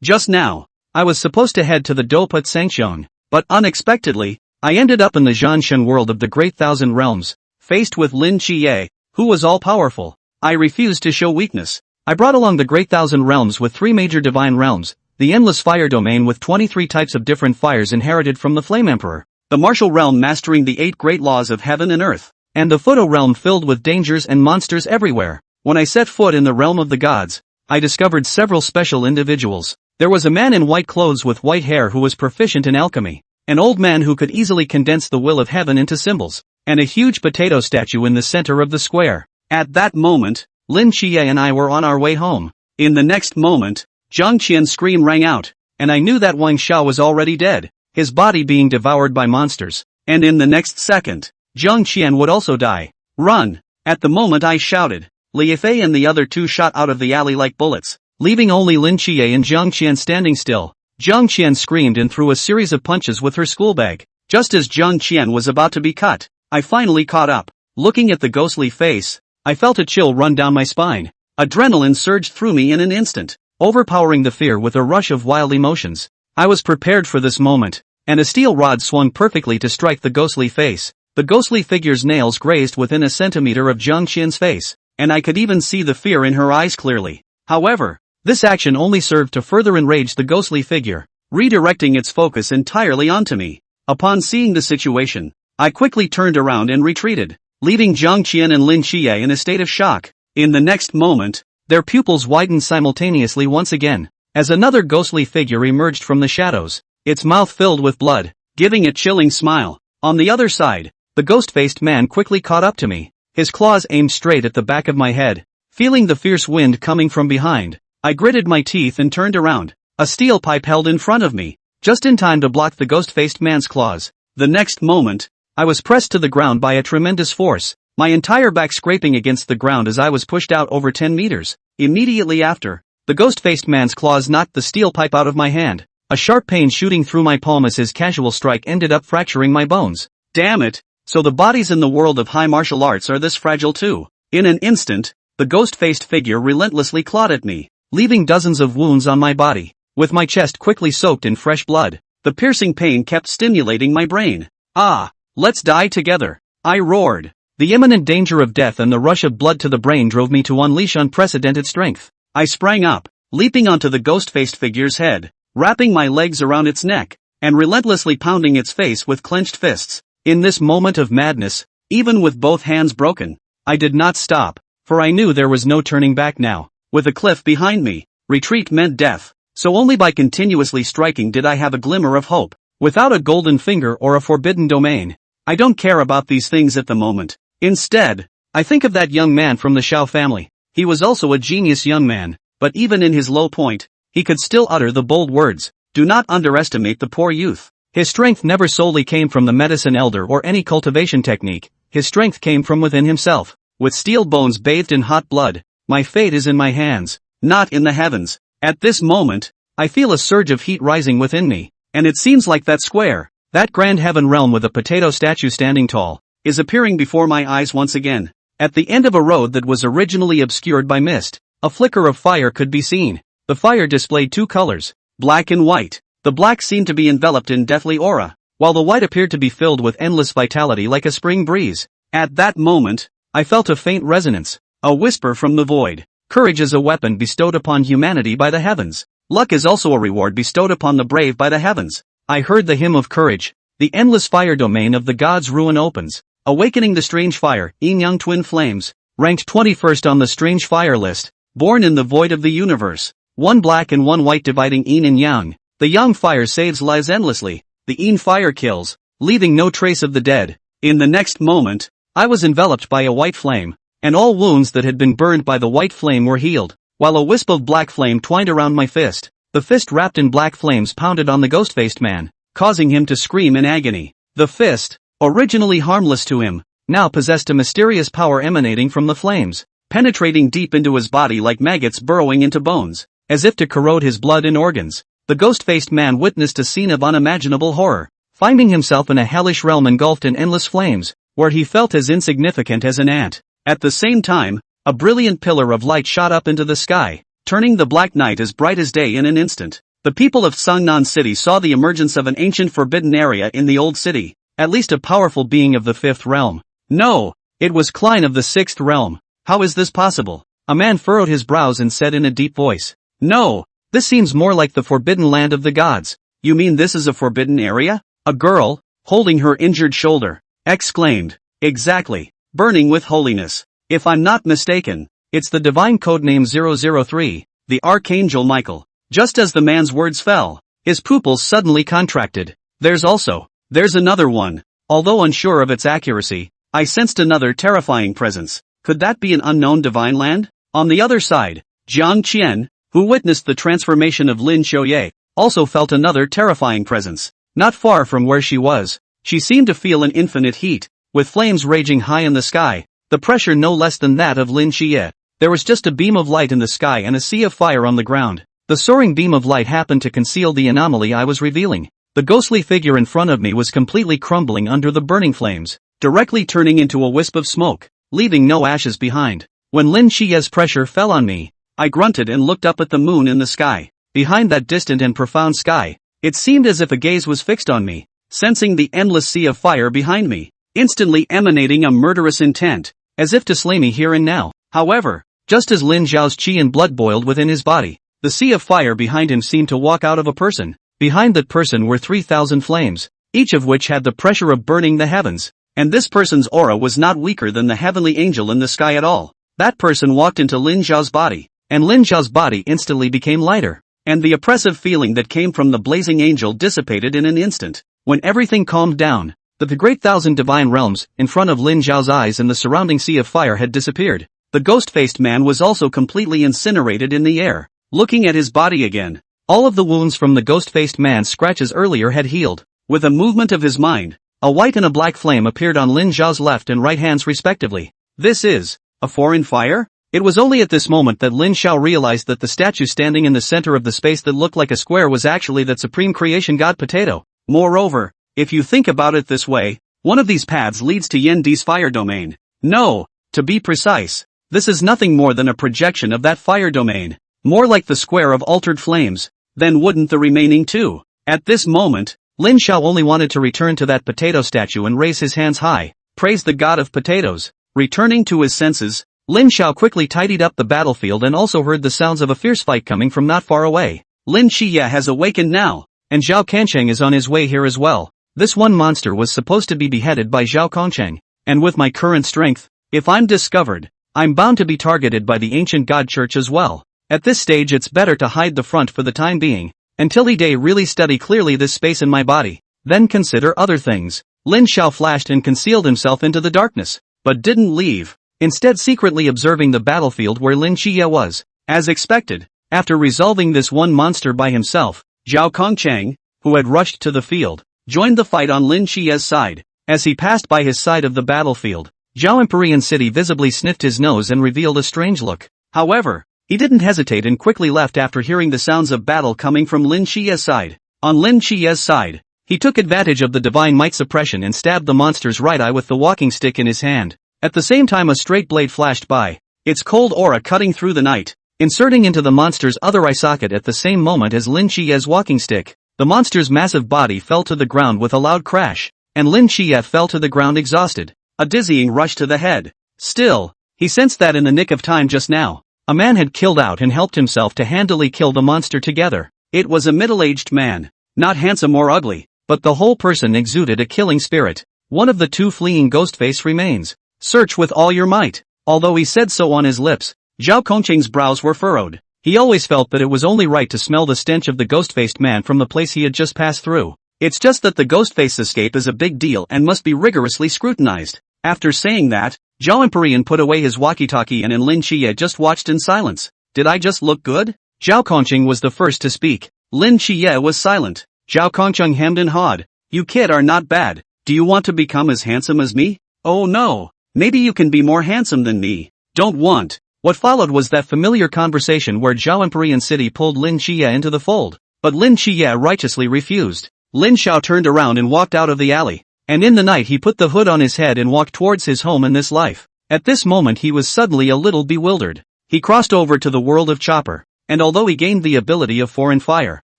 Just now, I was supposed to head to the Doput Sangchong, but unexpectedly, I ended up in the Zhanshan world of the Great Thousand Realms, faced with Lin Qiye, who was all-powerful. I refused to show weakness. I brought along the Great Thousand Realms with 3 major divine realms, the Endless Fire Domain with 23 types of different fires inherited from the Flame Emperor, the Martial Realm mastering the 8 great laws of heaven and earth, and the Fudo Realm filled with dangers and monsters everywhere. When I set foot in the realm of the gods, I discovered several special individuals. There was a man in white clothes with white hair who was proficient in alchemy, an old man who could easily condense the will of heaven into symbols, and a huge potato statue in the center of the square. At that moment, Lin Qiye and I were on our way home. In the next moment, Zhang Qian's scream rang out, and I knew that Wang Xiao was already dead, his body being devoured by monsters, and in the next second, Zhang Qian would also die. Run! At the moment I shouted. Li Fei and the other 2 shot out of the alley like bullets, leaving only Lin Qiye and Zhang Qian standing still. Zhang Qian screamed and threw a series of punches with her school bag. Just as Zhang Qian was about to be cut, I finally caught up. Looking at the ghostly face, I felt a chill run down my spine. Adrenaline surged through me in an instant, overpowering the fear with a rush of wild emotions. I was prepared for this moment, and a steel rod swung perfectly to strike the ghostly face. The ghostly figure's nails grazed within a centimeter of Zhang Qian's face, and I could even see the fear in her eyes clearly. However, this action only served to further enrage the ghostly figure, redirecting its focus entirely onto me. Upon seeing the situation, I quickly turned around and retreated, leaving Zhang Qian and Lin Qiye in a state of shock. In the next moment, their pupils widened simultaneously once again, as another ghostly figure emerged from the shadows, its mouth filled with blood, giving a chilling smile. On the other side, the ghost-faced man quickly caught up to me, his claws aimed straight at the back of my head. Feeling the fierce wind coming from behind, I gritted my teeth and turned around, a steel pipe held in front of me, just in time to block the ghost-faced man's claws. The next moment, I was pressed to the ground by a tremendous force, my entire back scraping against the ground as I was pushed out over 10 meters. Immediately after, the ghost-faced man's claws knocked the steel pipe out of my hand, a sharp pain shooting through my palm as his casual strike ended up fracturing my bones. Damn it! So the bodies in the world of high martial arts are this fragile too. In an instant, the ghost-faced figure relentlessly clawed at me, leaving dozens of wounds on my body, with my chest quickly soaked in fresh blood. The piercing pain kept stimulating my brain. Ah, let's die together, I roared. The imminent danger of death and the rush of blood to the brain drove me to unleash unprecedented strength. I sprang up, leaping onto the ghost-faced figure's head, wrapping my legs around its neck, and relentlessly pounding its face with clenched fists. In this moment of madness, even with both hands broken, I did not stop, for I knew there was no turning back now. With a cliff behind me, retreat meant death, so only by continuously striking did I have a glimmer of hope. Without a golden finger or a forbidden domain, I don't care about these things at the moment. Instead, I think of that young man from the Xiao family. He was also a genius young man, but even in his low point, he could still utter the bold words, "Do not underestimate the poor youth." His strength never solely came from the medicine elder or any cultivation technique, his strength came from within himself. With steel bones bathed in hot blood, my fate is in my hands, not in the heavens. At this moment, I feel a surge of heat rising within me, and it seems like that square, that grand heaven realm with a potato statue standing tall, is appearing before my eyes once again. At the end of a road that was originally obscured by mist, a flicker of fire could be seen. The fire displayed 2 colors, black and white. The black seemed to be enveloped in deathly aura, while the white appeared to be filled with endless vitality like a spring breeze. At that moment, I felt a faint resonance, a whisper from the void. Courage is a weapon bestowed upon humanity by the heavens. Luck is also a reward bestowed upon the brave by the heavens. I heard the hymn of courage. The endless fire domain of the gods' ruin opens, awakening the strange fire, yin-yang twin flames, ranked 21st on the strange fire list, born in the void of the universe. 1 black and 1 white dividing yin and yang. The yang fire saves lives endlessly, the yin fire kills, leaving no trace of the dead. In the next moment, I was enveloped by a white flame, and all wounds that had been burned by the white flame were healed, while a wisp of black flame twined around my fist. The fist wrapped in black flames pounded on the ghost-faced man, causing him to scream in agony. The fist, originally harmless to him, now possessed a mysterious power emanating from the flames, penetrating deep into his body like maggots burrowing into bones, as if to corrode his blood and organs. The ghost-faced man witnessed a scene of unimaginable horror, finding himself in a hellish realm engulfed in endless flames, where he felt as insignificant as an ant. At the same time, a brilliant pillar of light shot up into the sky, turning the black night as bright as day in an instant. The people of Sangnan City saw the emergence of an ancient forbidden area in the old city, at least a powerful being of the fifth realm. No, it was Klein of the sixth realm. How is this possible? A man furrowed his brows and said in a deep voice. No, this seems more like the forbidden land of the gods. You mean this is a forbidden area? A girl, holding her injured shoulder, exclaimed. Exactly, burning with holiness. If I'm not mistaken, it's the divine codename 003, the Archangel Michael. Just as the man's words fell, his pupils suddenly contracted. There's another one. Although unsure of its accuracy, I sensed another terrifying presence. Could that be an unknown divine land? On the other side, Jiang Qian, who witnessed the transformation of Lin Xiaoye, also felt another terrifying presence. Not far from where she was, she seemed to feel an infinite heat, with flames raging high in the sky, the pressure no less than that of Lin Xiaoye. There was just a beam of light in the sky and a sea of fire on the ground. The soaring beam of light happened to conceal the anomaly I was revealing. The ghostly figure in front of me was completely crumbling under the burning flames, directly turning into a wisp of smoke, leaving no ashes behind. When Lin Xiaoye's pressure fell on me, I grunted and looked up at the moon in the sky. Behind that distant and profound sky, it seemed as if a gaze was fixed on me, sensing the endless sea of fire behind me, instantly emanating a murderous intent, as if to slay me here and now. However, just as Lin Xiao's qi and blood boiled within his body, the sea of fire behind him seemed to walk out of a person. Behind that person were 3,000 flames, each of which had the pressure of burning the heavens, and this person's aura was not weaker than the heavenly angel in the sky at all. That person walked into Lin Xiao's body, and Lin Xiao's body instantly became lighter, and the oppressive feeling that came from the blazing angel dissipated in an instant. When everything calmed down, the great thousand divine realms in front of Lin Xiao's eyes and the surrounding sea of fire had disappeared. The ghost-faced man was also completely incinerated in the air. Looking at his body again, all of the wounds from the ghost-faced man's scratches earlier had healed. With a movement of his mind, a white and a black flame appeared on Lin Xiao's left and right hands respectively. This is a foreign fire? It was only at this moment that Lin Xiao realized that the statue standing in the center of the space that looked like a square was actually that supreme creation god Potato. Moreover, if you think about it this way, one of these paths leads to Yin Di's fire domain. No, to be precise, this is nothing more than a projection of that fire domain. More like the square of altered flames, then wouldn't the remaining two? At this moment, Lin Xiao only wanted to return to that potato statue and raise his hands high, praise the god of potatoes. Returning to his senses, Lin Xiao quickly tidied up the battlefield and also heard the sounds of a fierce fight coming from not far away. Lin Xiaoye has awakened now, and Zhao Kancheng is on his way here as well. This one monster was supposed to be beheaded by Zhao Kancheng, and with my current strength, if I'm discovered, I'm bound to be targeted by the ancient god church as well. At this stage it's better to hide the front for the time being, until I really study clearly this space in my body, then consider other things. Lin Xiao flashed and concealed himself into the darkness, but didn't leave, instead secretly observing the battlefield where Lin Xiaoye was. As expected, after resolving this one monster by himself, Zhao Kongcheng, who had rushed to the field, joined the fight on Lin Xiaoye's side. As he passed by his side of the battlefield, Zhao Empyrean City visibly sniffed his nose and revealed a strange look. However, he didn't hesitate and quickly left after hearing the sounds of battle coming from Lin Xiaoye's side. On Lin Xiaoye's side, he took advantage of the divine might suppression and stabbed the monster's right eye with the walking stick in his hand. At the same time a straight blade flashed by, its cold aura cutting through the night, inserting into the monster's other eye socket at the same moment as Lin Xiaoye's walking stick. The monster's massive body fell to the ground with a loud crash, and Lin Xiaoye fell to the ground exhausted. A dizzying rush to the head. Still, he sensed that in the nick of time just now, a man had killed out and helped himself to handily kill the monster together. It was a middle-aged man, not handsome or ugly, but the whole person exuded a killing spirit. One of the two fleeing ghost face remains. Search with all your might. Although he said so on his lips, Zhao Kongcheng's brows were furrowed. He always felt that it was only right to smell the stench of the ghost-faced man from the place he had just passed through. It's just that the ghost-face escape is a big deal and must be rigorously scrutinized. After saying that, Zhao Empyrean put away his walkie-talkie and Lin Xiaoye just watched in silence. Did I just look good? Zhao Kongcheng was the first to speak. Lin Xiaoye was silent. Zhao Kongcheng hemmed and hawed. You kid are not bad. Do you want to become as handsome as me? Oh no. Maybe you can be more handsome than me. Don't want. What followed was that familiar conversation where Zhao Empyrean City pulled Lin Xiaoye into the fold. But Lin Xiaoye righteously refused. Lin Xiao turned around and walked out of the alley. And in the night he put the hood on his head and walked towards his home in this life. At this moment he was suddenly a little bewildered. He crossed over to the world of Chopper, and although he gained the ability of foreign fire,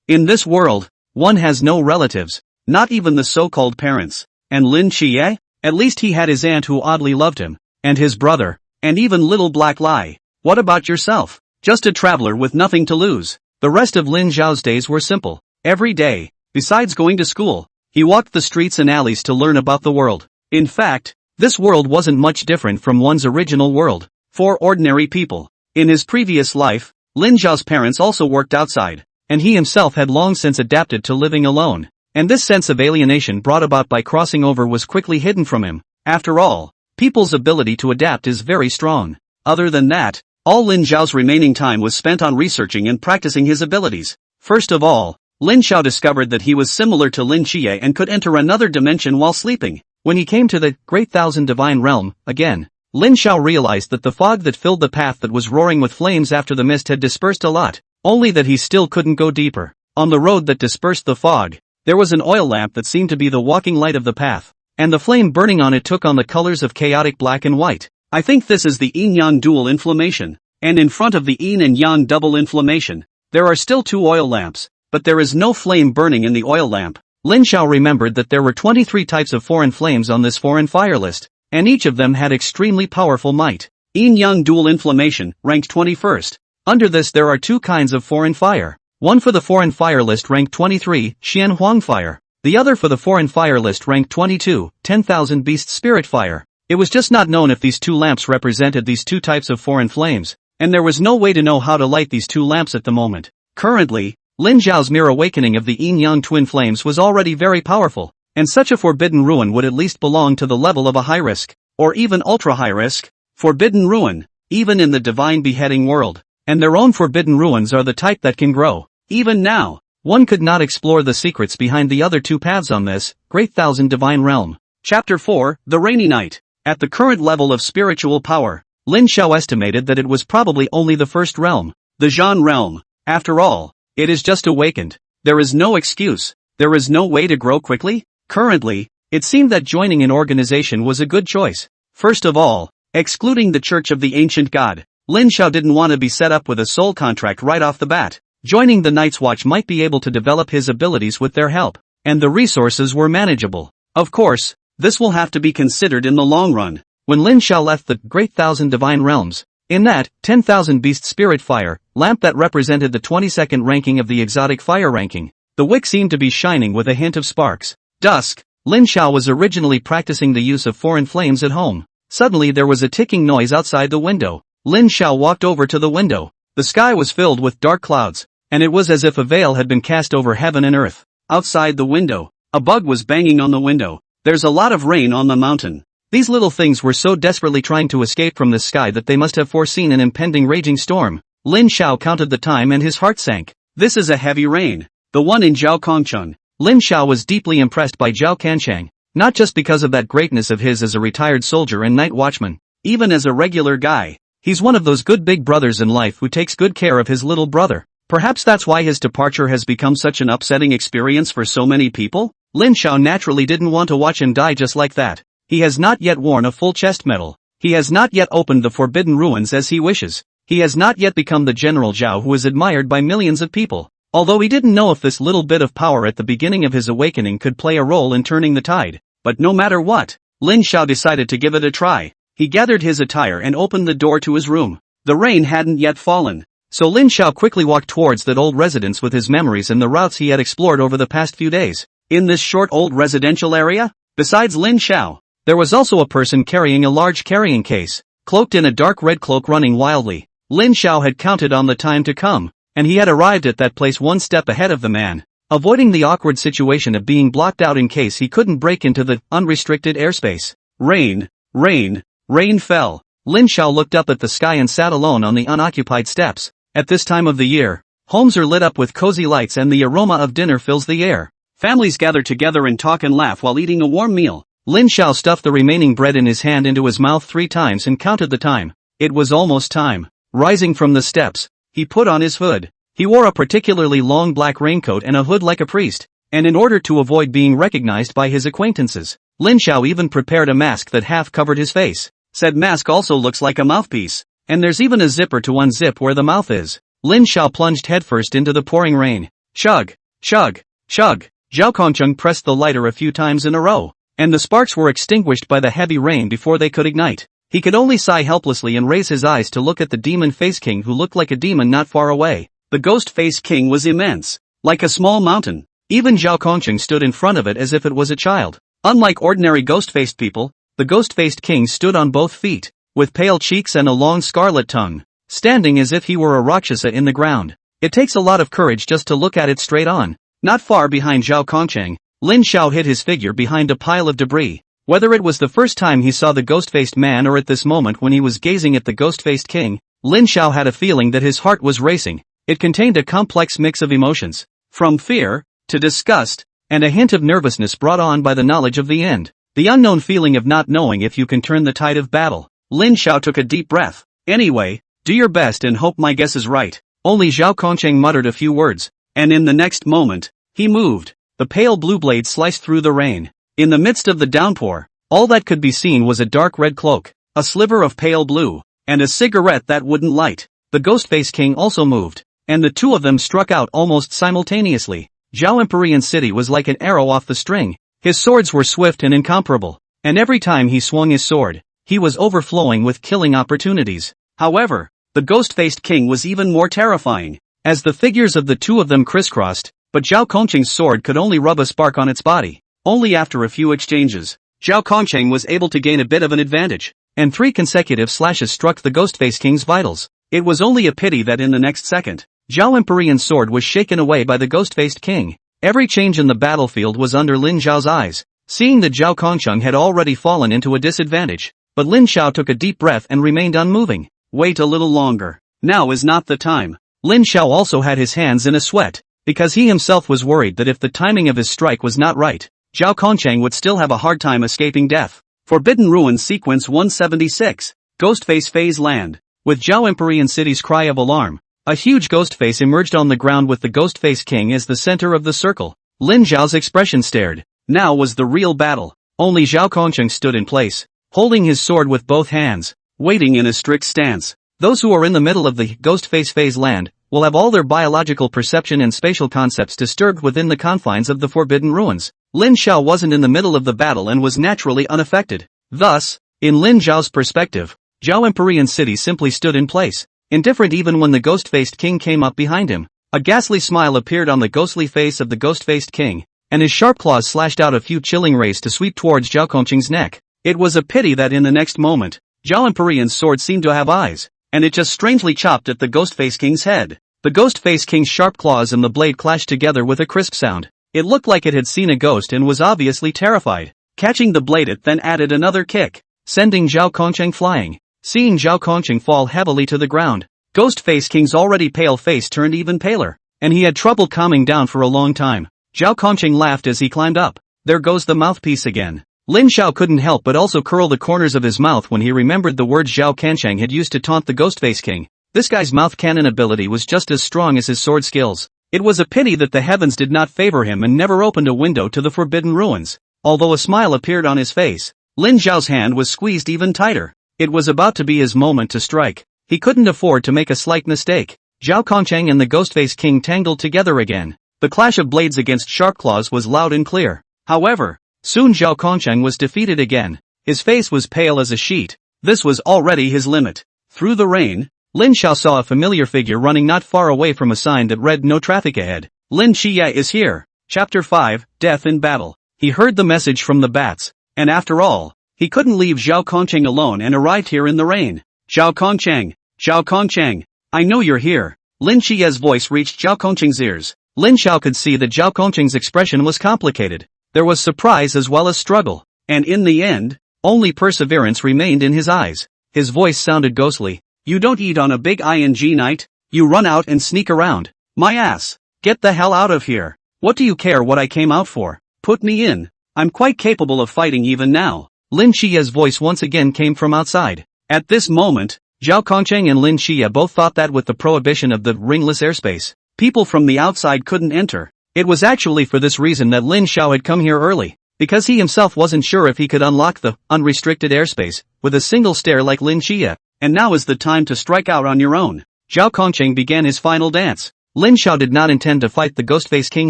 In this world, one has no relatives, not even the so-called parents. And Lin Chie? At least he had his aunt who oddly loved him, and his brother, and even little Black Lai. What about yourself? Just a traveler with nothing to lose. The rest of Lin Zhao's days were simple. Every day, besides going to school, he walked the streets and alleys to learn about the world. In fact, this world wasn't much different from one's original world, for ordinary people. In his previous life, Lin Zhao's parents also worked outside, and he himself had long since adapted to living alone. And this sense of alienation brought about by crossing over was quickly hidden from him. After all, people's ability to adapt is very strong. Other than that, all Lin Zhao's remaining time was spent on researching and practicing his abilities. First of all, Lin Zhao discovered that he was similar to Lin Chie and could enter another dimension while sleeping. When he came to the Great Thousand Divine Realm, again, Lin Zhao realized that the fog that filled the path that was roaring with flames after the mist had dispersed a lot, only that he still couldn't go deeper. On the road that dispersed the fog, there was an oil lamp that seemed to be the walking light of the path, and the flame burning on it took on the colors of chaotic black and white. I think this is the yin-yang dual inflammation, and in front of the yin and yang double inflammation, there are still 2 oil lamps, but there is no flame burning in the oil lamp. Lin Zhao remembered that there were 23 types of foreign flames on this foreign fire list, and each of them had extremely powerful might. Yin-yang dual inflammation, ranked 21st. Under this there are 2 kinds of foreign fire. One for the foreign fire list ranked 23, Xian Huang fire. The other for the foreign fire list ranked 22, 10,000 beast spirit fire. It was just not known if these 2 lamps represented these 2 types of foreign flames, and there was no way to know how to light these 2 lamps at the moment. Currently, Lin Zhao's mere awakening of the yin-yang twin flames was already very powerful, and such a forbidden ruin would at least belong to the level of a high risk, or even ultra high risk, forbidden ruin, even in the divine beheading world. And their own forbidden ruins are the type that can grow. Even now, one could not explore the secrets behind the other 2 paths on this Great Thousand Divine Realm. Chapter 4, The Rainy Night. At the current level of spiritual power, Lin Zhao estimated that it was probably only the first realm, the Zhan realm. After all, it is just awakened. There is no excuse. There is no way to grow quickly. Currently, it seemed that joining an organization was a good choice. First of all, excluding the Church of the Ancient God, Lin Zhao didn't want to be set up with a soul contract right off the bat. Joining the Night's Watch might be able to develop his abilities with their help, and the resources were manageable. Of course, this will have to be considered in the long run. When Lin Zhao left the Great Thousand Divine Realms, in that 10,000 Beast Spirit Fire lamp that represented the 22nd ranking of the exotic fire ranking, the wick seemed to be shining with a hint of sparks. Dusk, Lin Zhao was originally practicing the use of foreign flames at home. Suddenly there was a ticking noise outside the window. Lin Zhao walked over to the window. The sky was filled with dark clouds, and it was as if a veil had been cast over heaven and earth. Outside the window, a bug was banging on the window. There's a lot of rain on the mountain. These little things were so desperately trying to escape from the sky that they must have foreseen an impending raging storm. Lin Zhao counted the time and his heart sank. This is a heavy rain. The one in Zhao Kongcheng. Lin Zhao was deeply impressed by Zhao Kanchang, not just because of that greatness of his as a retired soldier and night watchman. Even as a regular guy, he's one of those good big brothers in life who takes good care of his little brother. Perhaps that's why his departure has become such an upsetting experience for so many people? Lin Zhao naturally didn't want to watch him die just like that. He has not yet worn a full chest medal. He has not yet opened the forbidden ruins as he wishes. He has not yet become the General Zhao who is admired by millions of people. Although he didn't know if this little bit of power at the beginning of his awakening could play a role in turning the tide. But no matter what, Lin Zhao decided to give it a try. He gathered his attire and opened the door to his room. The rain hadn't yet fallen, so Lin Zhao quickly walked towards that old residence with his memories and the routes he had explored over the past few days. In this short old residential area, besides Lin Zhao, there was also a person carrying a large carrying case, cloaked in a dark red cloak running wildly. Lin Zhao had counted on the time to come, and he had arrived at that place one step ahead of the man, avoiding the awkward situation of being blocked out in case he couldn't break into the unrestricted airspace. Rain, rain, rain fell. Lin Zhao looked up at the sky and sat alone on the unoccupied steps. At this time of the year, homes are lit up with cozy lights and the aroma of dinner fills the air. Families gather together and talk and laugh while eating a warm meal. Lin Zhao stuffed the remaining bread in his hand into his mouth 3 times and counted the time. It was almost time. Rising from the steps, he put on his hood. He wore a particularly long black raincoat and a hood like a priest, and in order to avoid being recognized by his acquaintances, Lin Zhao even prepared a mask that half covered his face. Said mask also looks like a mouthpiece, and there's even a zipper to unzip where the mouth is. Lin Zhao plunged headfirst into the pouring rain. Chug, chug, chug. Zhao Kongcheng pressed the lighter a few times in a row, and the sparks were extinguished by the heavy rain before they could ignite. He could only sigh helplessly and raise his eyes to look at the demon face king who looked like a demon not far away. The ghost face king was immense, like a small mountain. Even Zhao Kongcheng stood in front of it as if it was a child. Unlike ordinary ghost-faced people, the ghost-faced king stood on both feet, with pale cheeks and a long scarlet tongue, standing as if he were a rakshasa in the ground. It takes a lot of courage just to look at it straight on. Not far behind Zhao Kongcheng, Lin Xiao hid his figure behind a pile of debris. Whether it was the first time he saw the ghost-faced man or at this moment when he was gazing at the ghost-faced king, Lin Xiao had a feeling that his heart was racing. It contained a complex mix of emotions, from fear, to disgust, and a hint of nervousness brought on by the knowledge of the end. The unknown feeling of not knowing if you can turn the tide of battle. Lin Xiao took a deep breath. Anyway, do your best and hope my guess is right. Only Zhao Kongcheng muttered a few words, and in the next moment, he moved. The pale blue blade sliced through the rain. In the midst of the downpour, all that could be seen was a dark red cloak, a sliver of pale blue, and a cigarette that wouldn't light. The Ghostface King also moved, and the two of them struck out almost simultaneously. Zhao Empyrean City was like an arrow off the string. His swords were swift and incomparable, and every time he swung his sword, he was overflowing with killing opportunities. However, the Ghost-Faced King was even more terrifying, as the figures of the two of them crisscrossed, but Zhao Kongcheng's sword could only rub a spark on its body. Only after a few exchanges, Zhao Kongcheng was able to gain a bit of an advantage, and 3 consecutive slashes struck the Ghost-Faced King's vitals. It was only a pity that in the next second, Zhao Empyrean's sword was shaken away by the Ghost-Faced King. Every change in the battlefield was under Lin Xiao's eyes, seeing that Zhao Kongcheng had already fallen into a disadvantage. But Lin Xiao took a deep breath and remained unmoving. Wait a little longer. Now is not the time. Lin Xiao also had his hands in a sweat, because he himself was worried that if the timing of his strike was not right, Zhao Kongcheng would still have a hard time escaping death. Forbidden Ruins Sequence 176. Ghostface Phase Land. With Zhao Empyrean City's cry of alarm, a huge ghost face emerged on the ground with the Ghostface King as the center of the circle. Lin Xiao's expression stared. Now was the real battle. Only Zhao Kongcheng stood in place, holding his sword with both hands, waiting in a strict stance. Those who are in the middle of the Ghostface Phase Land will have all their biological perception and spatial concepts disturbed within the confines of the Forbidden Ruins. Lin Xiao wasn't in the middle of the battle and was naturally unaffected. Thus, in Lin Xiao's perspective, Zhao Empyrean City simply stood in place, indifferent even when the ghost-faced king came up behind him. A ghastly smile appeared on the ghostly face of the ghost-faced king, and his sharp claws slashed out a few chilling rays to sweep towards Zhao Kongcheng's neck. It was a pity that in the next moment, Zhao Empyrean's sword seemed to have eyes, and it just strangely chopped at the ghost-faced king's head. The ghost-faced king's sharp claws and the blade clashed together with a crisp sound. It looked like it had seen a ghost and was obviously terrified. Catching the blade, it then added another kick, sending Zhao Kongcheng flying. Seeing Zhao Kongcheng fall heavily to the ground, Ghost-Face King's already pale face turned even paler, and he had trouble calming down for a long time. Zhao Kongcheng laughed as he climbed up. There goes the mouthpiece again. Lin Xiao couldn't help but also curl the corners of his mouth when he remembered the words Zhao Kongcheng had used to taunt the Ghost-Face King. This guy's mouth cannon ability was just as strong as his sword skills. It was a pity that the heavens did not favor him and never opened a window to the Forbidden Ruins. Although a smile appeared on his face, Lin Xiao's hand was squeezed even tighter. It was about to be his moment to strike. He couldn't afford to make a slight mistake. Zhao Kongcheng and the Ghostface King tangled together again. The clash of blades against sharp claws was loud and clear. However, soon Zhao Kongcheng was defeated again. His face was pale as a sheet. This was already his limit. Through the rain, Lin Xiao saw a familiar figure running not far away from a sign that read "No traffic ahead." Lin Xie is here. Chapter 5, Death in Battle. He heard the message from the bats, and after all, he couldn't leave Zhao Kongcheng alone and arrived here in the rain. Zhao Kongcheng, I know you're here. Lin Xie's voice reached Zhao Kongcheng's ears. Lin Xiao could see that Zhao Kongcheng's expression was complicated. There was surprise as well as struggle, and in the end, only perseverance remained in his eyes. His voice sounded ghostly. You don't eat on a big ING night, you run out and sneak around. My ass. Get the hell out of here. What do you care what I came out for? Put me in. I'm quite capable of fighting even now. Lin Xie's voice once again came from outside. At this moment, Zhao Kongcheng and Lin Xie both thought that with the prohibition of the ringless airspace, people from the outside couldn't enter. It was actually for this reason that Lin Xiao had come here early, because he himself wasn't sure if he could unlock the unrestricted airspace with a single stare like Lin Xie. And now is the time to strike out on your own. Zhao Kongcheng began his final dance. Lin Xiao did not intend to fight the Ghostface King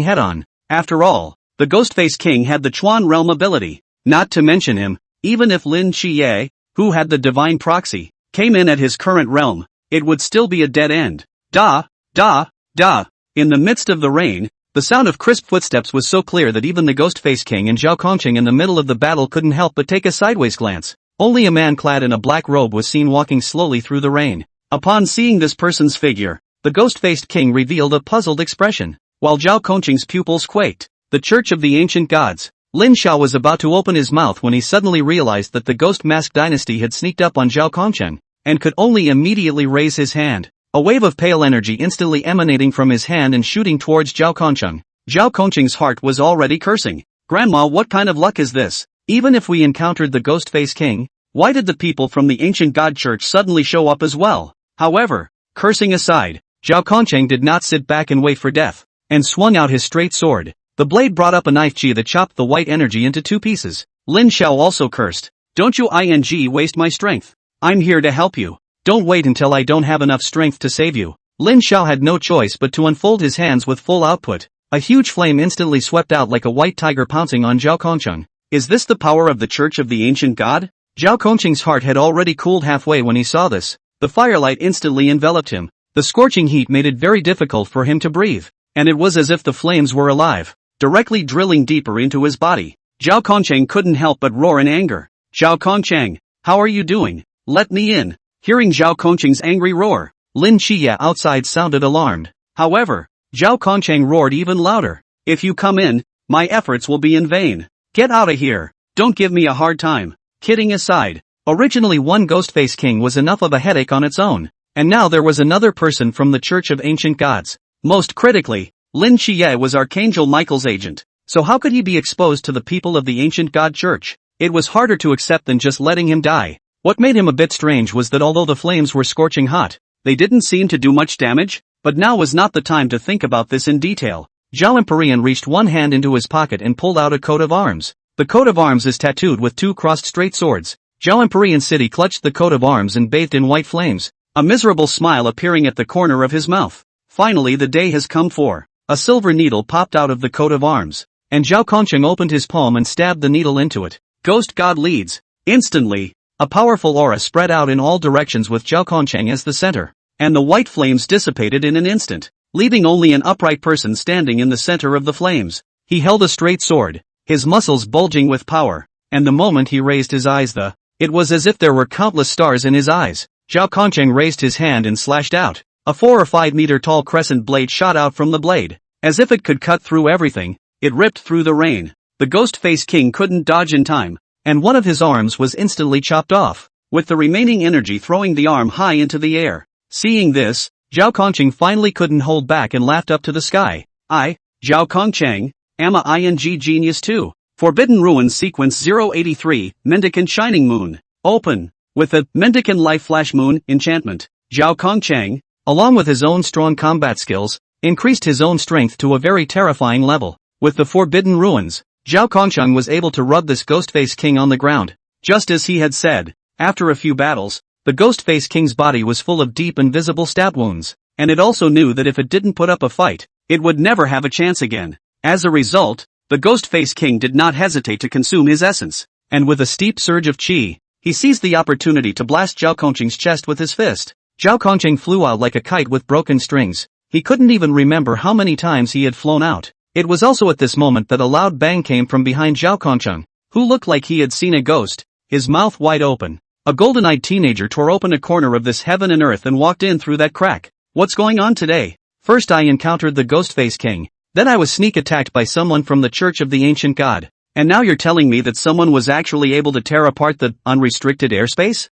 head-on. After all, the Ghostface King had the Chuan realm ability. Not to mention him, even if Lin Qiye, who had the divine proxy, came in at his current realm, it would still be a dead end. Da, da, da. In the midst of the rain, the sound of crisp footsteps was so clear that even the Ghostface King and Zhao Kongqing in the middle of the battle couldn't help but take a sideways glance. Only a man clad in a black robe was seen walking slowly through the rain. Upon seeing this person's figure, the ghost-faced king revealed a puzzled expression, while Zhao Kongqing's pupils quaked. The Church of the Ancient Gods. Lin Xiao was about to open his mouth when he suddenly realized that the Ghost Mask Dynasty had sneaked up on Zhao Kongqing, and could only immediately raise his hand. A wave of pale energy instantly emanating from his hand and shooting towards Zhao Kongqing. Zhao Kongqing's heart was already cursing. Grandma, what kind of luck is this? Even if we encountered the Ghost-Face King, why did the people from the Ancient God Church suddenly show up as well? However, cursing aside, Zhao Kongqing did not sit back and wait for death, and swung out his straight sword. The blade brought up a knife chi that chopped the white energy into two pieces. Lin Xiao also cursed. Don't you waste my strength. I'm here to help you. Don't wait until I don't have enough strength to save you. Lin Xiao had no choice but to unfold his hands with full output. A huge flame instantly swept out like a white tiger pouncing on Zhao Kongqing. Is this the power of the Church of the Ancient God? Zhao Kongqing's heart had already cooled halfway when he saw this. The firelight instantly enveloped him. The scorching heat made it very difficult for him to breathe, and it was as if the flames were alive, directly drilling deeper into his body. Zhao Kongqing couldn't help but roar in anger. Zhao Kongqing, how are you doing? Let me in. Hearing Zhao Kongqing's angry roar, Lin Qiye outside sounded alarmed. However, Zhao Kongqing roared even louder. If you come in, my efforts will be in vain. Get out of here. Don't give me a hard time. Kidding aside, originally one Ghostface King was enough of a headache on its own, and now there was another person from the Church of Ancient Gods. Most critically, Lin Qiye was Archangel Michael's agent, so how could he be exposed to the people of the Ancient God Church? It was harder to accept than just letting him die. What made him a bit strange was that although the flames were scorching hot, they didn't seem to do much damage, but now was not the time to think about this in detail. Zhao Empyrean reached one hand into his pocket and pulled out a coat of arms. The coat of arms is tattooed with two crossed straight swords. Zhao Empyrean City clutched the coat of arms and bathed in white flames, a miserable smile appearing at the corner of his mouth. Finally the day has come for. A silver needle popped out of the coat of arms, and Zhao Kongqing opened his palm and stabbed the needle into it. Ghost God leads. Instantly, a powerful aura spread out in all directions with Zhao Kongqing as the center, and the white flames dissipated in an instant, leaving only an upright person standing in the center of the flames. He held a straight sword, his muscles bulging with power, and the moment he raised his eyes it was as if there were countless stars in his eyes. Zhao Kongqing raised his hand and slashed out. A 4 or 5 meter tall crescent blade shot out from the blade. As if it could cut through everything, it ripped through the rain. The Ghost-Face King couldn't dodge in time, and one of his arms was instantly chopped off, with the remaining energy throwing the arm high into the air. Seeing this, Zhao Kongqing finally couldn't hold back and laughed up to the sky. I, Zhao Kongqing, am a ing genius too. Forbidden Ruins Sequence 083, Mendicant Shining Moon. Open. With the Mendicant Life Flash Moon enchantment, Zhao Kongqing, along with his own strong combat skills, increased his own strength to a very terrifying level. With the Forbidden Ruins, Zhao Kongqing was able to rub this Ghostface King on the ground. Just as he had said, after a few battles, the Ghostface King's body was full of deep and visible stab wounds, and it also knew that if it didn't put up a fight, it would never have a chance again. As a result, the Ghostface King did not hesitate to consume his essence, and with a steep surge of chi, he seized the opportunity to blast Zhao Kongqing's chest with his fist. Zhao Kongqing flew out like a kite with broken strings. He couldn't even remember how many times he had flown out. It was also at this moment that a loud bang came from behind Zhao Kongqing, who looked like he had seen a ghost, his mouth wide open. A golden-eyed teenager tore open a corner of this heaven and earth and walked in through that crack. What's going on today? First I encountered the Ghostface King, then I was sneak attacked by someone from the Church of the Ancient God, and now you're telling me that someone was actually able to tear apart the unrestricted airspace?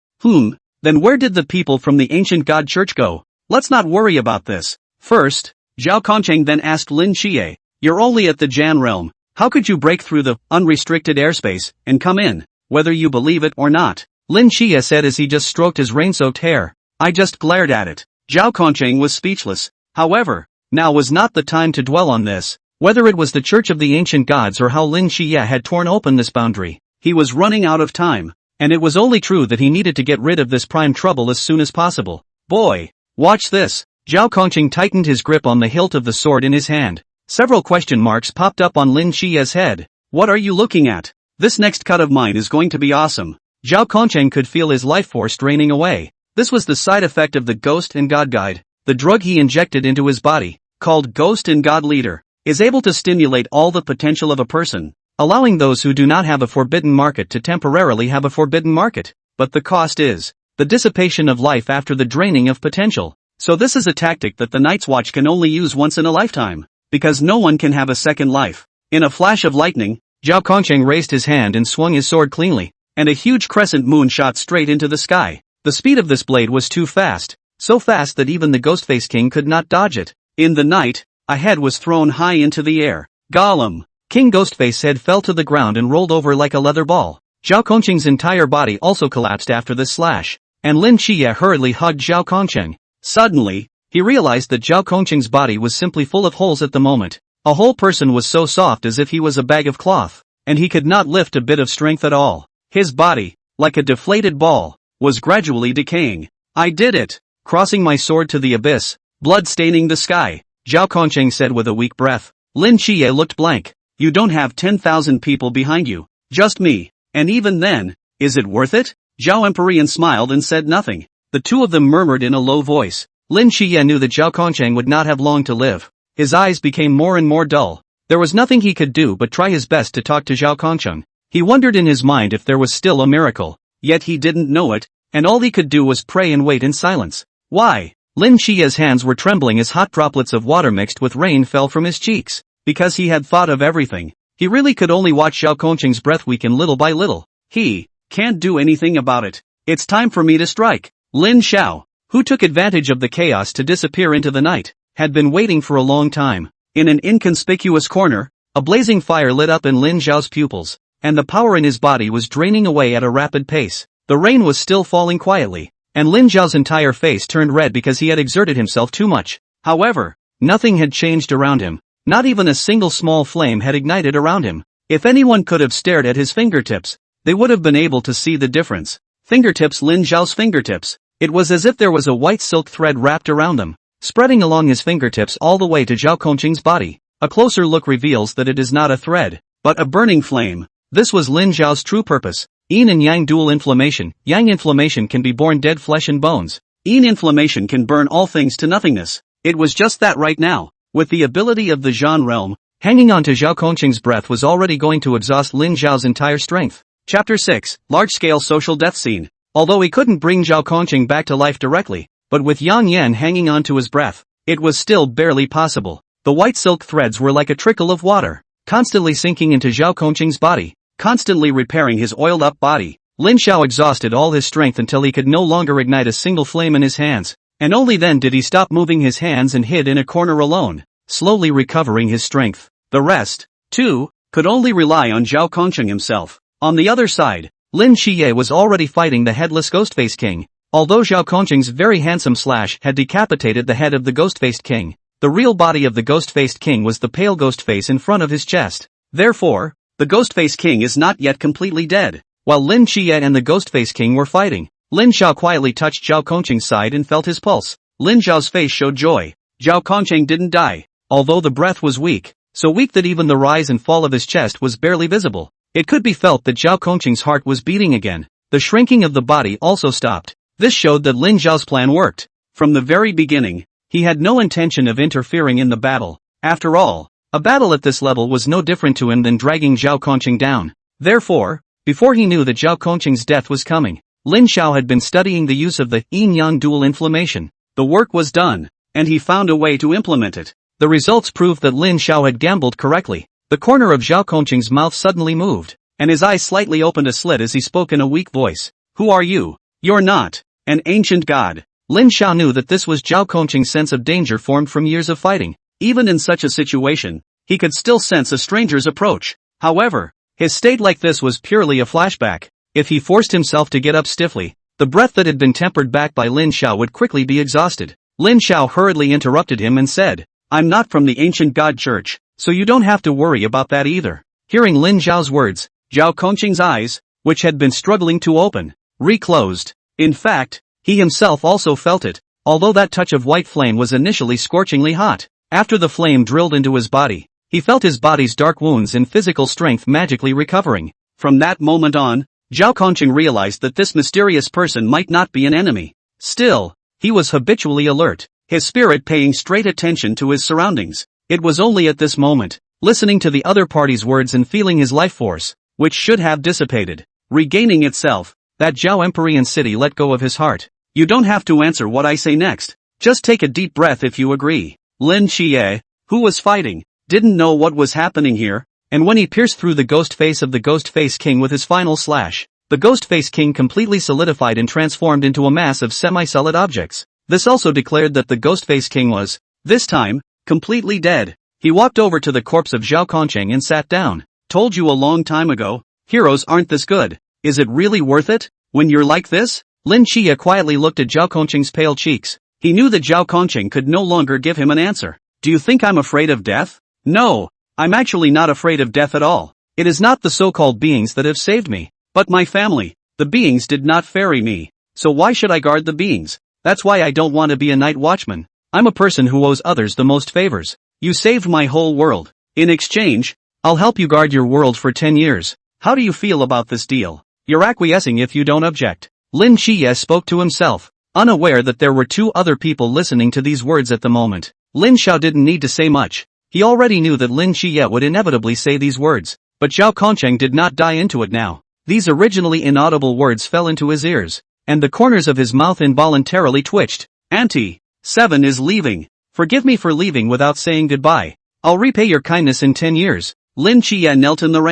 Then where did the people from the Ancient God Church go? Let's not worry about this. First, Zhao Kongqing then asked Lin Qiye, you're only at the Jan realm, how could you break through the unrestricted airspace and come in, whether you believe it or not? Lin Qiye said as he just stroked his rain-soaked hair. I just glared at it. Zhao Kongqing was speechless. However, now was not the time to dwell on this. Whether it was the Church of the Ancient Gods or how Lin Qiye had torn open this boundary, he was running out of time. And it was only true that he needed to get rid of this prime trouble as soon as possible. Boy, watch this. Zhao Kongqing tightened his grip on the hilt of the sword in his hand. Several question marks popped up on Lin Qiye's head. What are you looking at? This next cut of mine is going to be awesome. Zhao Kongqing could feel his life force draining away. This was the side effect of the Ghost and God Guide. The drug he injected into his body, called Ghost and God Leader, is able to stimulate all the potential of a person, allowing those who do not have a forbidden market to temporarily have a forbidden market. But the cost is the dissipation of life after the draining of potential. So this is a tactic that the Night's Watch can only use once in a lifetime, because no one can have a second life. In a flash of lightning, Zhao Kongqing raised his hand and swung his sword cleanly, and a huge crescent moon shot straight into the sky. The speed of this blade was too fast, so fast that even the Ghostface King could not dodge it. In the night, a head was thrown high into the air. Gollum! King Ghostface's head fell to the ground and rolled over like a leather ball. Zhao Kongqing's entire body also collapsed after this slash, and Lin Qiye hurriedly hugged Zhao Kongqing. Suddenly, he realized that Zhao Kongqing's body was simply full of holes at the moment. A whole person was so soft as if he was a bag of cloth, and he could not lift a bit of strength at all. His body, like a deflated ball, was gradually decaying. I did it! Crossing my sword to the abyss, blood staining the sky, Zhao Kongqing said with a weak breath. Lin Qiye looked blank. You don't have 10,000 people behind you, just me, and even then, is it worth it? Zhao Empyrean smiled and said nothing. The two of them murmured in a low voice. Lin Qiye knew that Zhao Kongqing would not have long to live. His eyes became more and more dull. There was nothing he could do but try his best to talk to Zhao Kongqing. He wondered in his mind if there was still a miracle, yet he didn't know it, and all he could do was pray and wait in silence. Why? Lin Qiye's hands were trembling as hot droplets of water mixed with rain fell from his cheeks. Because he had thought of everything. He really could only watch Zhao Kongqing's breath weaken little by little. He can't do anything about it. It's time for me to strike. Lin Xiao, who took advantage of the chaos to disappear into the night, had been waiting for a long time. In an inconspicuous corner, a blazing fire lit up in Lin Xiao's pupils, and the power in his body was draining away at a rapid pace. The rain was still falling quietly, and Lin Xiao's entire face turned red because he had exerted himself too much. However, nothing had changed around him. Not even a single small flame had ignited around him. If anyone could have stared at his fingertips, they would have been able to see the difference. Fingertips, Lin Xiao's fingertips. It was as if there was a white silk thread wrapped around them, spreading along his fingertips all the way to Zhao Kongqing's body. A closer look reveals that it is not a thread, but a burning flame. This was Lin Xiao's true purpose. Yin and Yang dual inflammation. Yang inflammation can be born dead flesh and bones. Yin inflammation can burn all things to nothingness. It was just that right now. With the ability of the Zhan realm, hanging on to Zhao Kongqing's breath was already going to exhaust Lin Xiao's entire strength. Chapter 6, Large-Scale Social Death Scene. Although he couldn't bring Zhao Kongqing back to life directly, but with Yang Yan hanging on to his breath, it was still barely possible. The white silk threads were like a trickle of water, constantly sinking into Zhao Kongqing's body, constantly repairing his oiled-up body. Lin Xiao exhausted all his strength until he could no longer ignite a single flame in his hands, and only then did he stop moving his hands and hid in a corner alone, slowly recovering his strength. The rest, too, could only rely on Zhao Kongqing himself. On the other side, Lin Qiye was already fighting the headless Ghostface King. Although Zhao Kongqing's very handsome slash had decapitated the head of the Ghostfaced King, the real body of the Ghostfaced King was the pale ghost face in front of his chest. Therefore, the Ghostface King is not yet completely dead. While Lin Qiye and the Ghostface King were fighting, Lin Xiao quietly touched Zhao Kongqing's side and felt his pulse. Lin Xiao's face showed joy. Zhao Kongqing didn't die, although the breath was weak, so weak that even the rise and fall of his chest was barely visible. It could be felt that Zhao Kongqing's heart was beating again. The shrinking of the body also stopped. This showed that Lin Xiao's plan worked. From the very beginning, he had no intention of interfering in the battle. After all, a battle at this level was no different to him than dragging Zhao Kongqing down. Therefore, before he knew that Zhao Kongqing's death was coming, Lin Xiao had been studying the use of the yin-yang dual inflammation. The work was done, and he found a way to implement it. The results proved that Lin Xiao had gambled correctly. The corner of Zhao Kongqing's mouth suddenly moved, and his eyes slightly opened a slit as he spoke in a weak voice. Who are you? You're not an ancient god. Lin Xiao knew that this was Zhao Kongqing's sense of danger formed from years of fighting. Even in such a situation, he could still sense a stranger's approach. However, his state like this was purely a flashback. If he forced himself to get up stiffly, the breath that had been tempered back by Lin Xiao would quickly be exhausted. Lin Xiao hurriedly interrupted him and said, I'm not from the ancient god church, so you don't have to worry about that either. Hearing Lin Xiao's words, Zhao Kongqing's eyes, which had been struggling to open, reclosed. In fact, he himself also felt it. although that touch of white flame was initially scorchingly hot. After the flame drilled into his body, he felt his body's dark wounds and physical strength magically recovering. From that moment on, Zhao Kongqing realized that this mysterious person might not be an enemy. Still, he was habitually alert, his spirit paying straight attention to his surroundings. It was only at this moment, listening to the other party's words and feeling his life force, which should have dissipated, regaining itself, that Zhao Empyrean City let go of his heart. You don't have to answer what I say next. Just take a deep breath if you agree. Lin Xie, who was fighting, didn't know what was happening here, and when he pierced through the ghost face of the Ghost Face King with his final slash, the Ghost Face King completely solidified and transformed into a mass of semi-solid objects. This also declared that the Ghost Face King was, this time, completely dead. He walked over to the corpse of Zhao Kongqing and sat down. Told you a long time ago, heroes aren't this good. Is it really worth it, when you're like this? Lin Xie quietly looked at Zhao Kongqing's pale cheeks. He knew that Zhao Kongqing could no longer give him an answer. Do you think I'm afraid of death? No, I'm actually not afraid of death at all. It is not the so-called beings that have saved me, but my family. The beings did not ferry me, so why should I guard the beings? That's why I don't want to be a night watchman. I'm a person who owes others the most favors. You saved my whole world. In exchange, I'll help you guard your world for 10 years. How do you feel about this deal? You're acquiescing if you don't object. Lin Xie spoke to himself, unaware that there were two other people listening to these words at the moment. Lin Xiao didn't need to say much. He already knew that Lin Xie would inevitably say these words, but Zhao Kongqing did not die into it now. These originally inaudible words fell into his ears, and the corners of his mouth involuntarily twitched. Auntie, 7 is leaving. Forgive me for leaving without saying goodbye. I'll repay your kindness in 10 years. Lin Xie knelt in the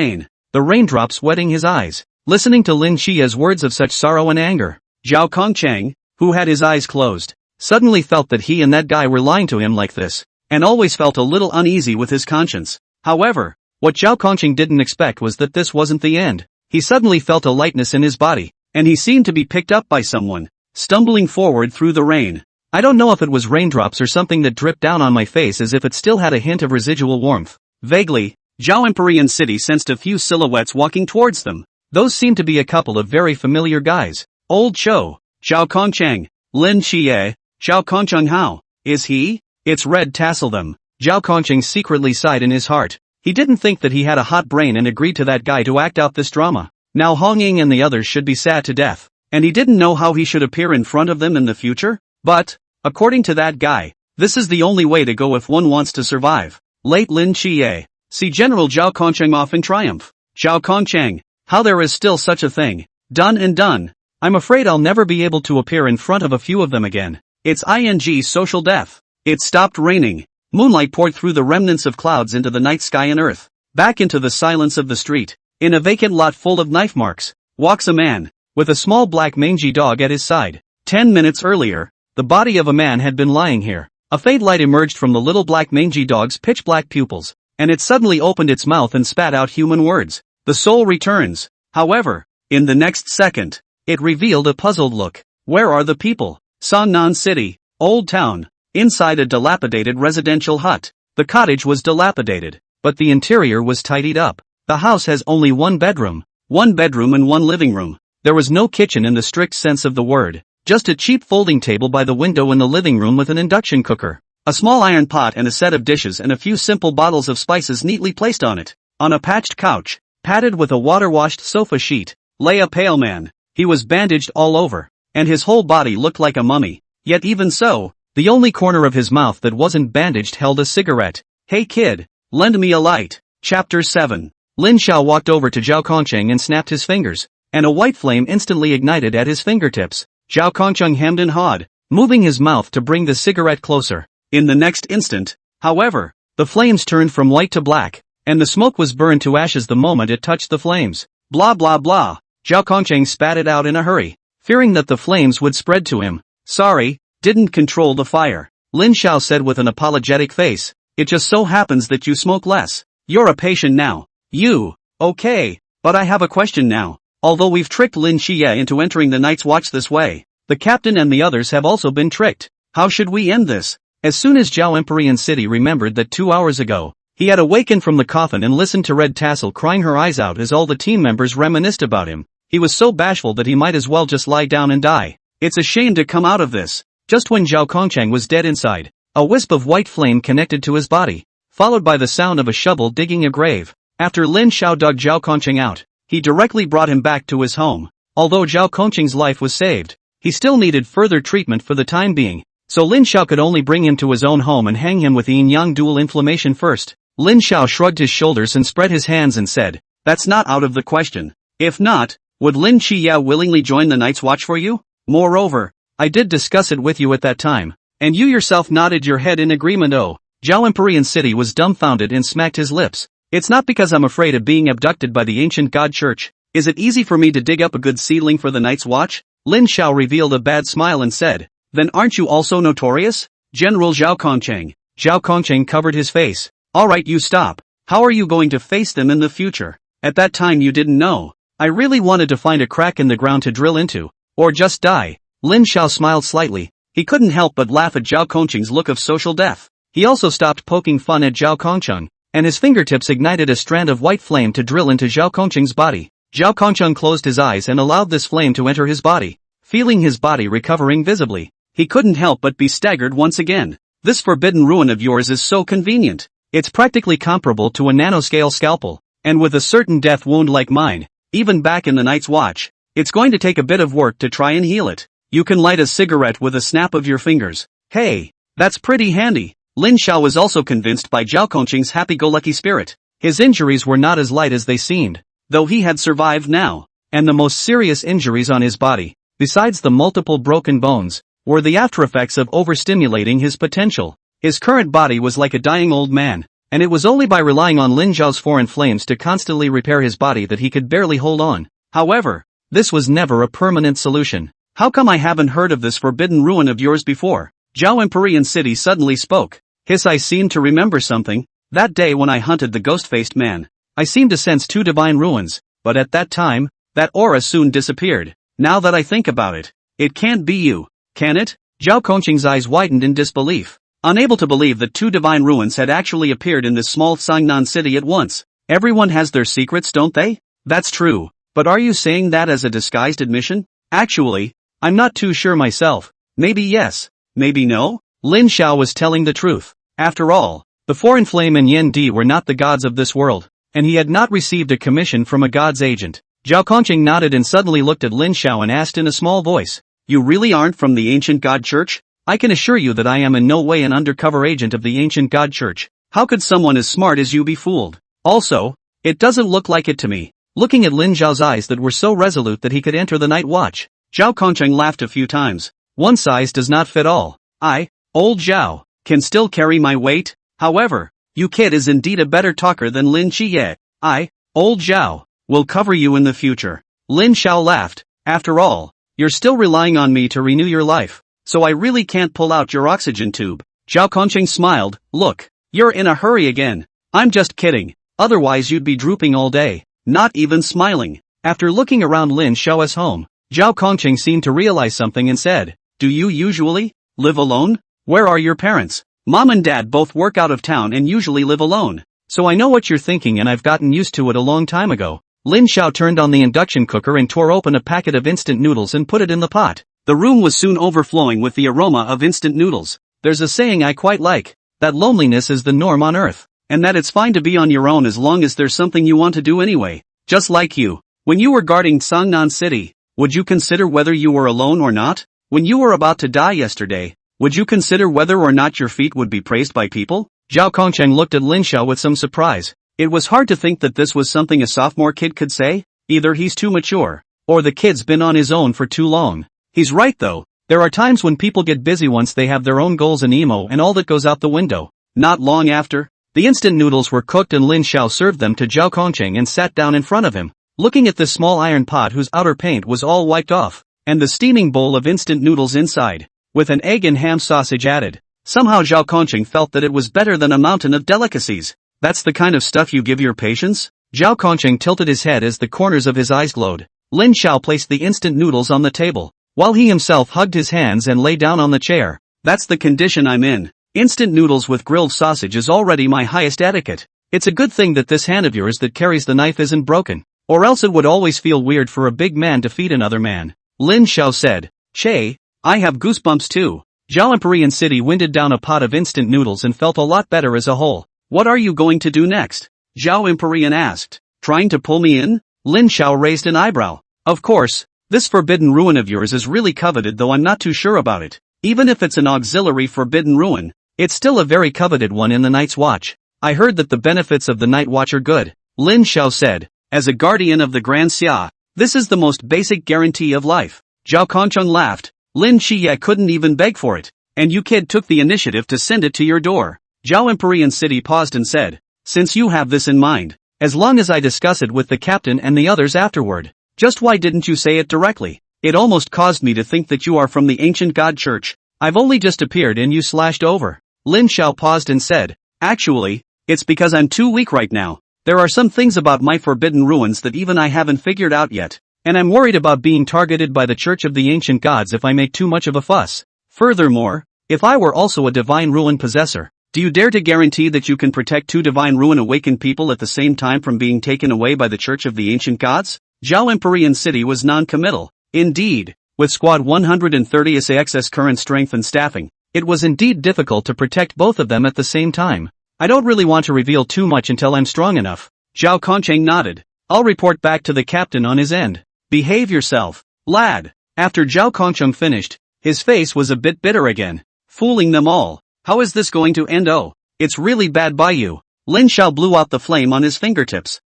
raindrops wetting his eyes, listening to Lin Xie's words of such sorrow and anger. Zhao Kongqing, who had his eyes closed, suddenly felt that he and that guy were lying to him like this, and always felt a little uneasy with his conscience. However, what Zhao Kongqing didn't expect was that this wasn't the end. He suddenly felt a lightness in his body, and he seemed to be picked up by someone, stumbling forward through the rain. I don't know if it was raindrops or something that dripped down on my face as if it still had a hint of residual warmth. Vaguely, Zhao Empyrean City sensed a few silhouettes walking towards them. Those seemed to be a couple of very familiar guys. Old Cho, Zhao Kongqing, Lin Xie, Zhao Kongqing Hao. Is he? It's Red Tassel them. Zhao Kongqing secretly sighed in his heart. He didn't think that he had a hot brain and agreed to that guy to act out this drama. Now Hong Ying and the others should be sad to death, and he didn't know how he should appear in front of them in the future? But, according to that guy, this is the only way to go if one wants to survive. Late Lin Xie. See General Zhao Kongqing off in triumph. Zhao Kongqing, how there is still such a thing. Done and done. I'm afraid I'll never be able to appear in front of a few of them again. It's ing social death. It stopped raining. Moonlight poured through the remnants of clouds into the night sky and earth. Back into the silence of the street. In a vacant lot full of knife marks, walks a man, with a small black mangy dog at his side. 10 minutes earlier, the body of a man had been lying here. A faint light emerged from the little black mangy dog's pitch-black pupils, and it suddenly opened its mouth and spat out human words. The soul returns. However, in the next second, it revealed a puzzled look. Where are the people? Sangnan City, Old Town, inside a dilapidated residential hut. The cottage was dilapidated, but the interior was tidied up. The house has only one bedroom and one living room. There was no kitchen in the strict sense of the word, just a cheap folding table by the window in the living room with an induction cooker, a small iron pot and a set of dishes and a few simple bottles of spices neatly placed on it. On a patched couch, padded with a water-washed sofa sheet, lay a pale man. He was bandaged all over, and his whole body looked like a mummy. Yet even so, the only corner of his mouth that wasn't bandaged held a cigarette. Hey kid, lend me a light. Chapter 7. Lin Xiao walked over to Zhao Kongqing and snapped his fingers, and a white flame instantly ignited at his fingertips. Zhao Kongqing hemmed and hawed, moving his mouth to bring the cigarette closer. In the next instant, however, the flames turned from white to black, and the smoke was burned to ashes the moment it touched the flames. Blah blah blah. Zhao Kongqing spat it out in a hurry, fearing that the flames would spread to him. Sorry, didn't control the fire. Lin Xiao said with an apologetic face. It just so happens that you smoke less. You're a patient now. You, okay, but I have a question now. Although we've tricked Lin Xie into entering the Night's Watch this way, the captain and the others have also been tricked. How should we end this? As soon as Zhao Empyrean City remembered that 2 hours ago, he had awakened from the coffin and listened to Red Tassel crying her eyes out as all the team members reminisced about him, he was so bashful that he might as well just lie down and die. It's a shame to come out of this. Just when Zhao Kongcheng was dead inside, a wisp of white flame connected to his body, followed by the sound of a shovel digging a grave. After Lin Xiao dug Zhao Kongcheng out, he directly brought him back to his home. Although Zhao Kongcheng's life was saved, he still needed further treatment for the time being, so Lin Xiao could only bring him to his own home and hang him with yin-yang dual inflammation first. Lin Xiao shrugged his shoulders and spread his hands and said, "That's not out of the question. If not, would Lin Qiyao willingly join the Night's Watch for you? Moreover, I did discuss it with you at that time, and you yourself nodded your head in agreement." Oh, Zhao Empyrean City was dumbfounded and smacked his lips. "It's not because I'm afraid of being abducted by the ancient god church. Is it easy for me to dig up a good seedling for the Night's Watch?" Lin Xiao revealed a bad smile and said, "Then aren't you also notorious? General Zhao Kongcheng." Zhao Kongcheng covered his face. "Alright, you stop. How are you going to face them in the future? At that time you didn't know. I really wanted to find a crack in the ground to drill into, or just die." Lin Xiao smiled slightly. He couldn't help but laugh at Zhao Kongcheng's look of social death. He also stopped poking fun at Zhao Kongcheng, and his fingertips ignited a strand of white flame to drill into Zhao Kongcheng's body. Zhao Kongcheng closed his eyes and allowed this flame to enter his body. Feeling his body recovering visibly, he couldn't help but be staggered once again. "This forbidden ruin of yours is so convenient. It's practically comparable to a nanoscale scalpel, and with a certain death wound like mine, even back in the Night's Watch, it's going to take a bit of work to try and heal it. You can light a cigarette with a snap of your fingers. Hey, that's pretty handy." Lin Xiao was also convinced by Zhao Kongcheng's happy-go-lucky spirit. His injuries were not as light as they seemed, though he had survived now, and the most serious injuries on his body, besides the multiple broken bones, were the aftereffects of overstimulating his potential. His current body was like a dying old man, and it was only by relying on Lin Xiao's foreign flames to constantly repair his body that he could barely hold on. However, this was never a permanent solution. "How come I haven't heard of this forbidden ruin of yours before?" Zhao Empyrean City suddenly spoke. "I seem to remember something. That day when I hunted the ghost-faced man, I seemed to sense 2 divine ruins, but at that time, that aura soon disappeared. Now that I think about it, it can't be you, can it?" Zhao Kongcheng's eyes widened in disbelief, unable to believe that 2 divine ruins had actually appeared in this small Sangnan city at once. "Everyone has their secrets, don't they?" "That's true, but are you saying that as a disguised admission?" "Actually, I'm not too sure myself. Maybe yes, maybe no." Lin Xiao was telling the truth. After all, the foreign flame and Yen Di were not the gods of this world, and he had not received a commission from a god's agent. Zhao Kongcheng nodded and suddenly looked at Lin Xiao and asked in a small voice, "You really aren't from the ancient god church?" "I can assure you that I am in no way an undercover agent of the ancient god church. How could someone as smart as you be fooled? Also, it doesn't look like it to me." Looking at Lin Xiao's eyes that were so resolute that he could enter the Night Watch, Zhao Kongcheng laughed a few times. "One size does not fit all. I, old Zhao, can still carry my weight. However, you kid is indeed a better talker than Lin Qiye. I, old Zhao, will cover you in the future." Lin Xiao laughed. "After all, you're still relying on me to renew your life, so I really can't pull out your oxygen tube." Zhao Kongcheng smiled. "Look, you're in a hurry again. I'm just kidding, otherwise you'd be drooping all day, not even smiling." After looking around Lin Xiao's home, Zhao Kongcheng seemed to realize something and said, "Do you usually live alone? Where are your parents?" "Mom and Dad both work out of town and usually live alone, so I know what you're thinking and I've gotten used to it a long time ago." Lin Xiao turned on the induction cooker and tore open a packet of instant noodles and put it in the pot. The room was soon overflowing with the aroma of instant noodles. "There's a saying I quite like, that loneliness is the norm on Earth, and that it's fine to be on your own as long as there's something you want to do anyway. Just like you. When you were guarding Sangnan City, would you consider whether you were alone or not? When you were about to die yesterday, would you consider whether or not your feat would be praised by people?" Zhao Kongcheng looked at Lin Xiao with some surprise. It was hard to think that this was something a sophomore kid could say. Either he's too mature, or the kid's been on his own for too long. He's right though, there are times when people get busy once they have their own goals and emo and all that goes out the window. Not long after, the instant noodles were cooked and Lin Xiao served them to Zhao Kongcheng and sat down in front of him, looking at this small iron pot whose outer paint was all wiped off, and the steaming bowl of instant noodles inside, with an egg and ham sausage added. Somehow Zhao Kongcheng felt that it was better than a mountain of delicacies. "That's the kind of stuff you give your patients?" Zhao Kongcheng tilted his head as the corners of his eyes glowed. Lin Xiao placed the instant noodles on the table, while he himself hugged his hands and lay down on the chair. "That's the condition I'm in. Instant noodles with grilled sausage is already my highest etiquette. It's a good thing that this hand of yours that carries the knife isn't broken, or else it would always feel weird for a big man to feed another man." Lin Xiao said. "Che, I have goosebumps too." Zhao Empyrean City winded down a pot of instant noodles and felt a lot better as a whole. What are you going to do next? Zhao Empyrean asked. Trying to pull me in? Lin Xiao raised an eyebrow. Of course, this forbidden ruin of yours is really coveted, though I'm not too sure about it. Even if it's an auxiliary forbidden ruin, it's still a very coveted one in the Night's Watch. I heard that the benefits of the Night Watch are good, Lin Xiao said. As a guardian of the Grand Xia, this is the most basic guarantee of life. Zhao Kongcheng laughed. Lin Qiye couldn't even beg for it, and you kid took the initiative to send it to your door. Zhao Empyrean City paused and said, since you have this in mind, as long as I discuss it with the captain and the others afterward, just why didn't you say it directly? It almost caused me to think that you are from the ancient god church. I've only just appeared and you slashed over. Lin Xiao paused and said, actually, it's because I'm too weak right now. There are some things about my forbidden ruins that even I haven't figured out yet, and I'm worried about being targeted by the Church of the Ancient Gods if I make too much of a fuss. Furthermore, if I were also a divine ruin possessor, do you dare to guarantee that you can protect two divine ruin awakened people at the same time from being taken away by the Church of the Ancient Gods? Zhao Empyrean City was non-committal. Indeed, with Squad 130 SAX's current strength and staffing, it was indeed difficult to protect both of them at the same time. I don't really want to reveal too much until I'm strong enough. Zhao Kongcheng nodded. I'll report back to the captain on his end. Behave yourself, lad. After Zhao Kongcheng finished, his face was a bit bitter again. Fooling them all. How is this going to end? Oh, it's really bad by you. Lin Xiao blew out the flame on his fingertips.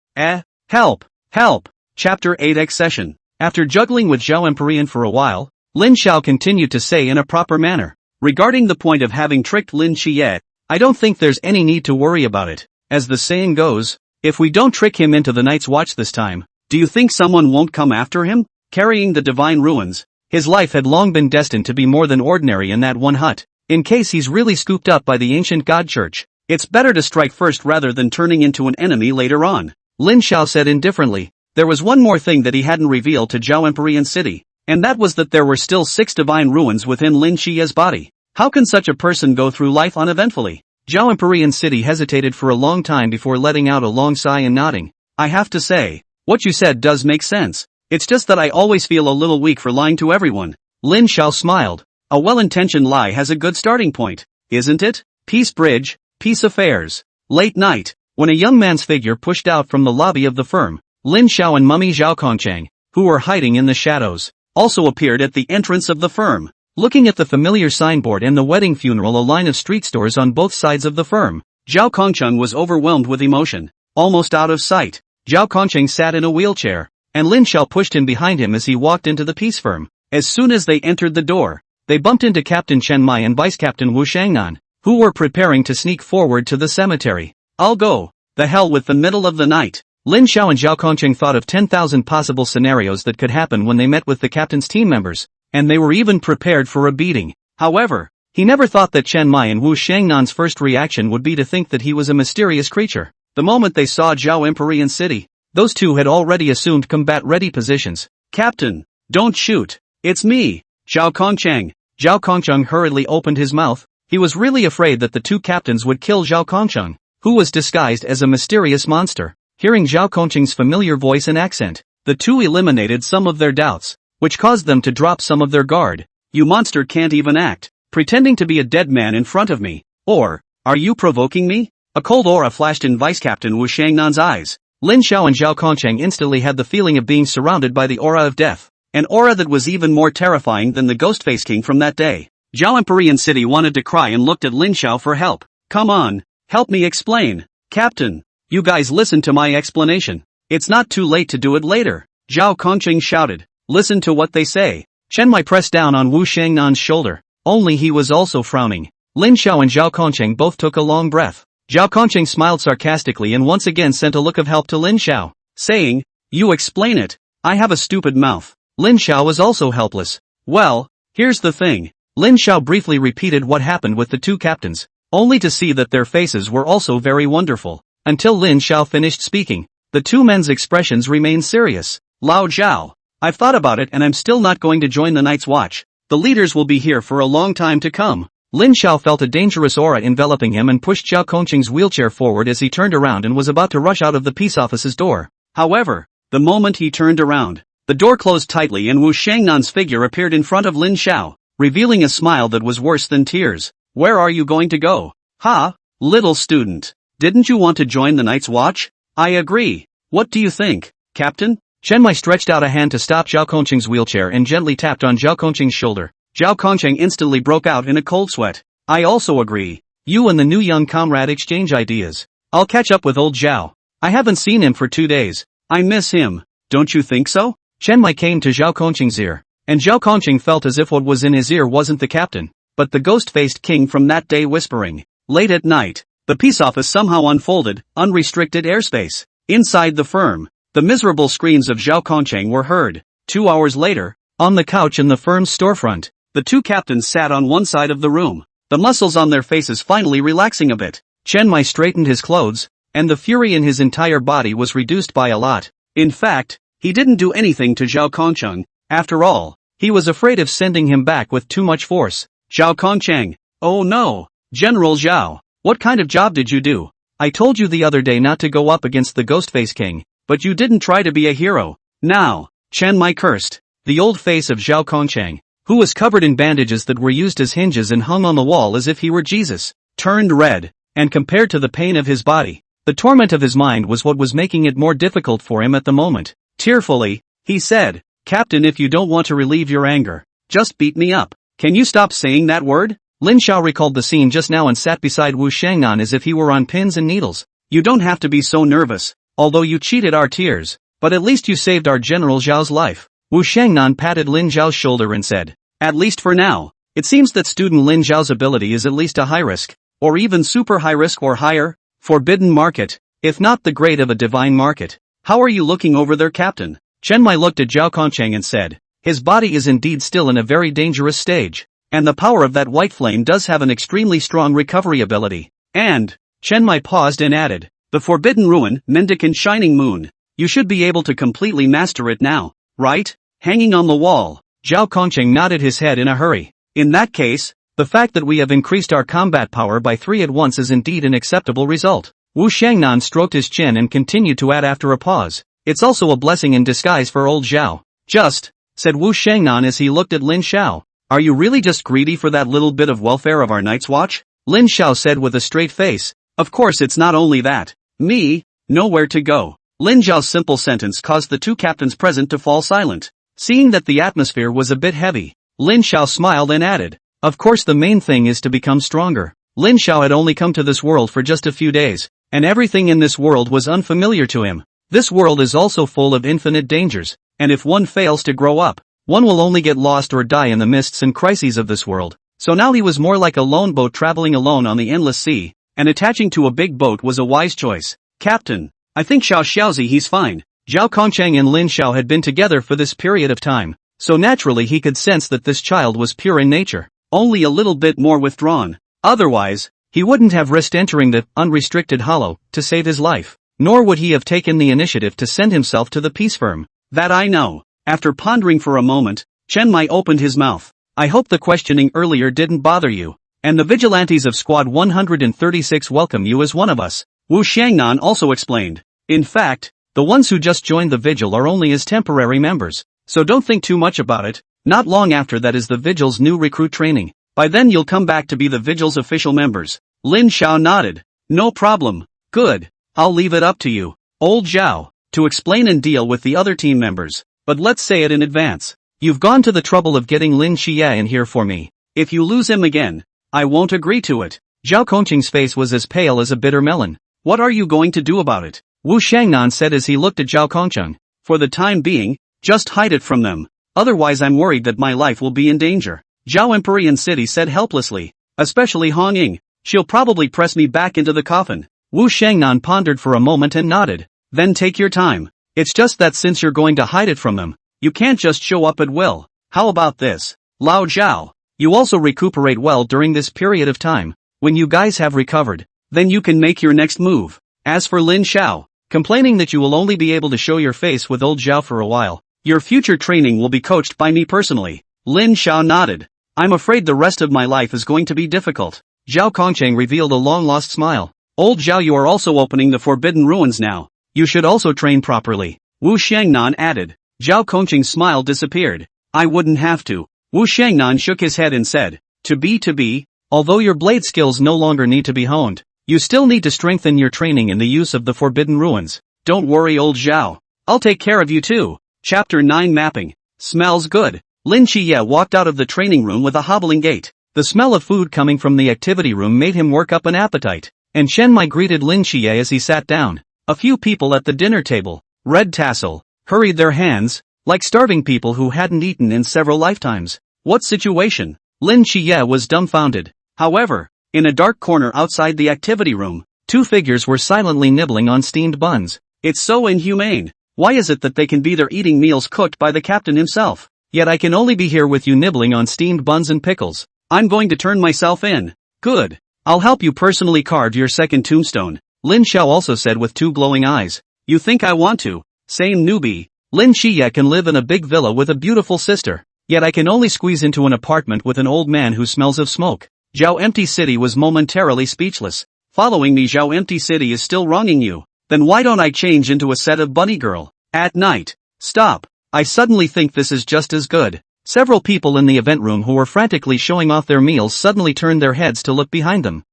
Help, help. Chapter 8 Session. After juggling with Zhao Empyrean for a while, Lin Xiao continued to say in a proper manner. Regarding the point of having tricked Lin Qiye, I don't think there's any need to worry about it. As the saying goes, if we don't trick him into the Night's Watch this time, do you think someone won't come after him? Carrying the divine ruins, his life had long been destined to be more than ordinary in that one hut. In case he's really scooped up by the ancient god church, it's better to strike first rather than turning into an enemy later on. Lin Xiao said indifferently. There was one more thing that he hadn't revealed to Zhao Empyrean City, and that was that there were still 6 divine ruins within Lin Qiye's body. How can such a person go through life uneventfully? Zhao Empyrean City hesitated for a long time before letting out a long sigh and nodding. I have to say, what you said does make sense. It's just that I always feel a little weak for lying to everyone. Lin Xiao smiled. A well-intentioned lie has a good starting point, isn't it? Peace Bridge, Peace Affairs. Late night, when a young man's figure pushed out from the lobby of the firm, Lin Xiao and Mummy Zhao Kongcheng, who were hiding in the shadows, also appeared at the entrance of the firm. Looking at the familiar signboard and the wedding funeral, a line of street stores on both sides of the firm, Zhao Kongcheng was overwhelmed with emotion. Almost out of sight, Zhao Kongcheng sat in a wheelchair, and Lin Xiao pushed him behind him as he walked into the peace firm. As soon as they entered the door, they bumped into Captain Chen Mai and Vice Captain Wu Shangnan, who were preparing to sneak forward to the cemetery. I'll go. The hell with the middle of the night. Lin Xiao and Zhao Kongcheng thought of 10,000 possible scenarios that could happen when they met with the captain's team members, and they were even prepared for a beating. However, he never thought that Chen Mai and Wu Shangnan's first reaction would be to think that he was a mysterious creature. The moment they saw Zhao Empyrean City, those two had already assumed combat-ready positions. Captain, don't shoot. It's me, Zhao Kongcheng. Zhao Kongcheng hurriedly opened his mouth. He was really afraid that the two captains would kill Zhao Kongcheng, who was disguised as a mysterious monster. Hearing Zhao Kongcheng's familiar voice and accent, the two eliminated some of their doubts, which caused them to drop some of their guard. You monster can't even act, pretending to be a dead man in front of me. Or, are you provoking me? A cold aura flashed in Vice Captain Wu Shangnan's eyes. Lin Xiao and Zhao Kongcheng instantly had the feeling of being surrounded by the aura of death, an aura that was even more terrifying than the Ghostface King from that day. Zhao Empyrean City wanted to cry and looked at Lin Xiao for help. Come on, help me explain. Captain, you guys listen to my explanation. It's not too late to do it later. Zhao Kongcheng shouted. Listen to what they say. Chen Mai pressed down on Wu Shangnan's shoulder, only he was also frowning. Lin Xiao and Zhao Kongcheng both took a long breath. Zhao Kongcheng smiled sarcastically and once again sent a look of help to Lin Xiao, saying, you explain it. I have a stupid mouth. Lin Xiao was also helpless. Well, here's the thing. Lin Xiao briefly repeated what happened with the two captains, only to see that their faces were also very wonderful. Until Lin Xiao finished speaking, the two men's expressions remained serious. Lao Zhao, I've thought about it and I'm still not going to join the Night's Watch. The leaders will be here for a long time to come. Lin Xiao felt a dangerous aura enveloping him and pushed Zhao Kongcheng's wheelchair forward as he turned around and was about to rush out of the peace office's door. However, the moment he turned around, the door closed tightly and Wu Shangnan's figure appeared in front of Lin Xiao. revealing a smile that was worse than tears. Where are you going to go? Ha, little student. Didn't you want to join the Night's Watch? I agree. What do you think, Captain? Chen Mai stretched out a hand to stop Zhao Kongqing's wheelchair and gently tapped on Zhao Kongqing's shoulder. Zhao Kongqing instantly broke out in a cold sweat. I also agree. You and the new young comrade exchange ideas. I'll catch up with old Zhao. I haven't seen him for 2 days. I miss him. Don't you think so? Chen Mai came to Zhao Kongqing's ear, and Zhao Kongqing felt as if what was in his ear wasn't the captain, but the ghost-faced king from that day whispering. Late at night, the peace office somehow unfolded, unrestricted airspace. Inside the firm, the miserable screams of Zhao Kongqing were heard. 2 hours later, on the couch in the firm's storefront, the two captains sat on one side of the room, the muscles on their faces finally relaxing a bit. Chen Mai straightened his clothes, and the fury in his entire body was reduced by a lot. In fact, he didn't do anything to Zhao Kongqing. After all, he was afraid of sending him back with too much force. Zhao Kongqing. Oh no, General Zhao, what kind of job did you do? I told you the other day not to go up against the Ghostface King, but you didn't try to be a hero. Now, Chen Mai cursed. The old face of Zhao Kongqing, who was covered in bandages that were used as hinges and hung on the wall as if he were Jesus, turned red, and compared to the pain of his body, the torment of his mind was what was making it more difficult for him at the moment. Tearfully, he said, Captain, if you don't want to relieve your anger, just beat me up. Can you stop saying that word? Lin Xiao recalled the scene just now and sat beside Wu Shangnan as if he were on pins and needles. You don't have to be so nervous, although you cheated our tears, but at least you saved our General Zhao's life. Wu Shangnan patted Lin Zhao's shoulder and said, at least for now. It seems that student Lin Zhao's ability is at least a high risk, or even super high risk or higher, forbidden market, if not the grade of a divine market. How are you looking over there, Captain? Chen Mai looked at Zhao Kongqing and said, his body is indeed still in a very dangerous stage, and the power of that white flame does have an extremely strong recovery ability. And, Chen Mai paused and added, the Forbidden Ruin, Mendicant Shining Moon. You should be able to completely master it now, right? Hanging on the wall. Zhao Kongqing nodded his head in a hurry. In that case, the fact that we have increased our combat power by 3 at once is indeed an acceptable result. Wu Shangnan stroked his chin and continued to add after a pause, it's also a blessing in disguise for old Zhao. Just, said Wu Shangnan as he looked at Lin Xiao. Are you really just greedy for that little bit of welfare of our Night's Watch? Lin Xiao said with a straight face. Of course it's not only that. Me, nowhere to go. Lin Xiao's simple sentence caused the two captains present to fall silent. Seeing that the atmosphere was a bit heavy, Lin Xiao smiled and added, of course the main thing is to become stronger. Lin Xiao had only come to this world for just a few days, and everything in this world was unfamiliar to him. This world is also full of infinite dangers, and if one fails to grow up, one will only get lost or die in the mists and crises of this world. So now he was more like a lone boat traveling alone on the endless sea, and attaching to a big boat was a wise choice. Captain, I think Xiao Xiaozi he's fine. Zhao Kongqing and Lin Xiao had been together for this period of time, so naturally he could sense that this child was pure in nature, only a little bit more withdrawn. Otherwise, he wouldn't have risked entering the unrestricted hollow to save his life, nor would he have taken the initiative to send himself to the peace firm. That I know. After pondering for a moment, Chen Mai opened his mouth. I hope the questioning earlier didn't bother you, and the vigilantes of Squad 136 welcome you as one of us. Wu Shangnan also explained. In fact, the ones who just joined the vigil are only his temporary members, so don't think too much about it. Not long after that is the vigil's new recruit training. By then you'll come back to be the vigil's official members. Lin Xiao nodded. No problem. Good. I'll leave it up to you, old Zhao, to explain and deal with the other team members. But let's say it in advance. You've gone to the trouble of getting Lin Xie in here for me. If you lose him again, I won't agree to it. Zhao Kongqing's face was as pale as a bitter melon. What are you going to do about it? Wu Shangnan said as he looked at Zhao Kongqing. For the time being, just hide it from them. Otherwise I'm worried that my life will be in danger. Zhao Empyrean City said helplessly. Especially Hong Ying. She'll probably press me back into the coffin. Wu Shangnan pondered for a moment and nodded. Then take your time. It's just that since you're going to hide it from them, you can't just show up at will. How about this? Lao Zhao. You also recuperate well during this period of time. When you guys have recovered, then you can make your next move. As for Lin Xiao, complaining that you will only be able to show your face with old Zhao for a while, your future training will be coached by me personally. Lin Xiao nodded. I'm afraid the rest of my life is going to be difficult. Zhao Kongqing revealed a long-lost smile. Old Zhao, you are also opening the Forbidden Ruins now. You should also train properly. Wu Shangnan added. Zhao Kongqing's smile disappeared. I wouldn't have to. Wu Shangnan shook his head and said, to be, although your blade skills no longer need to be honed, you still need to strengthen your training in the use of the Forbidden Ruins. Don't worry old Zhao. I'll take care of you too. Chapter 9 Mapping. Smells good. Lin Qiye walked out of the training room with a hobbling gait. The smell of food coming from the activity room made him work up an appetite, and Chen Mai greeted Lin Qiye as he sat down. A few people at the dinner table, red tassel, hurried their hands, like starving people who hadn't eaten in several lifetimes. What situation? Lin Qiye was dumbfounded. However, in a dark corner outside the activity room, two figures were silently nibbling on steamed buns. It's so inhumane. Why is it that they can be there eating meals cooked by the captain himself, yet I can only be here with you nibbling on steamed buns and pickles? I'm going to turn myself in. Good. I'll help you personally carve your second tombstone, Lin Xiao also said with two glowing eyes. You think I want to? Same newbie. Lin Qiye can live in a big villa with a beautiful sister, yet I can only squeeze into an apartment with an old man who smells of smoke. Zhao Empty City was momentarily speechless. Following me, Zhao Empty City is still wronging you. Then why don't I change into a set of bunny girl? At night. Stop. I suddenly think this is just as good. Several people in the event room who were frantically showing off their meals suddenly turned their heads to look behind them.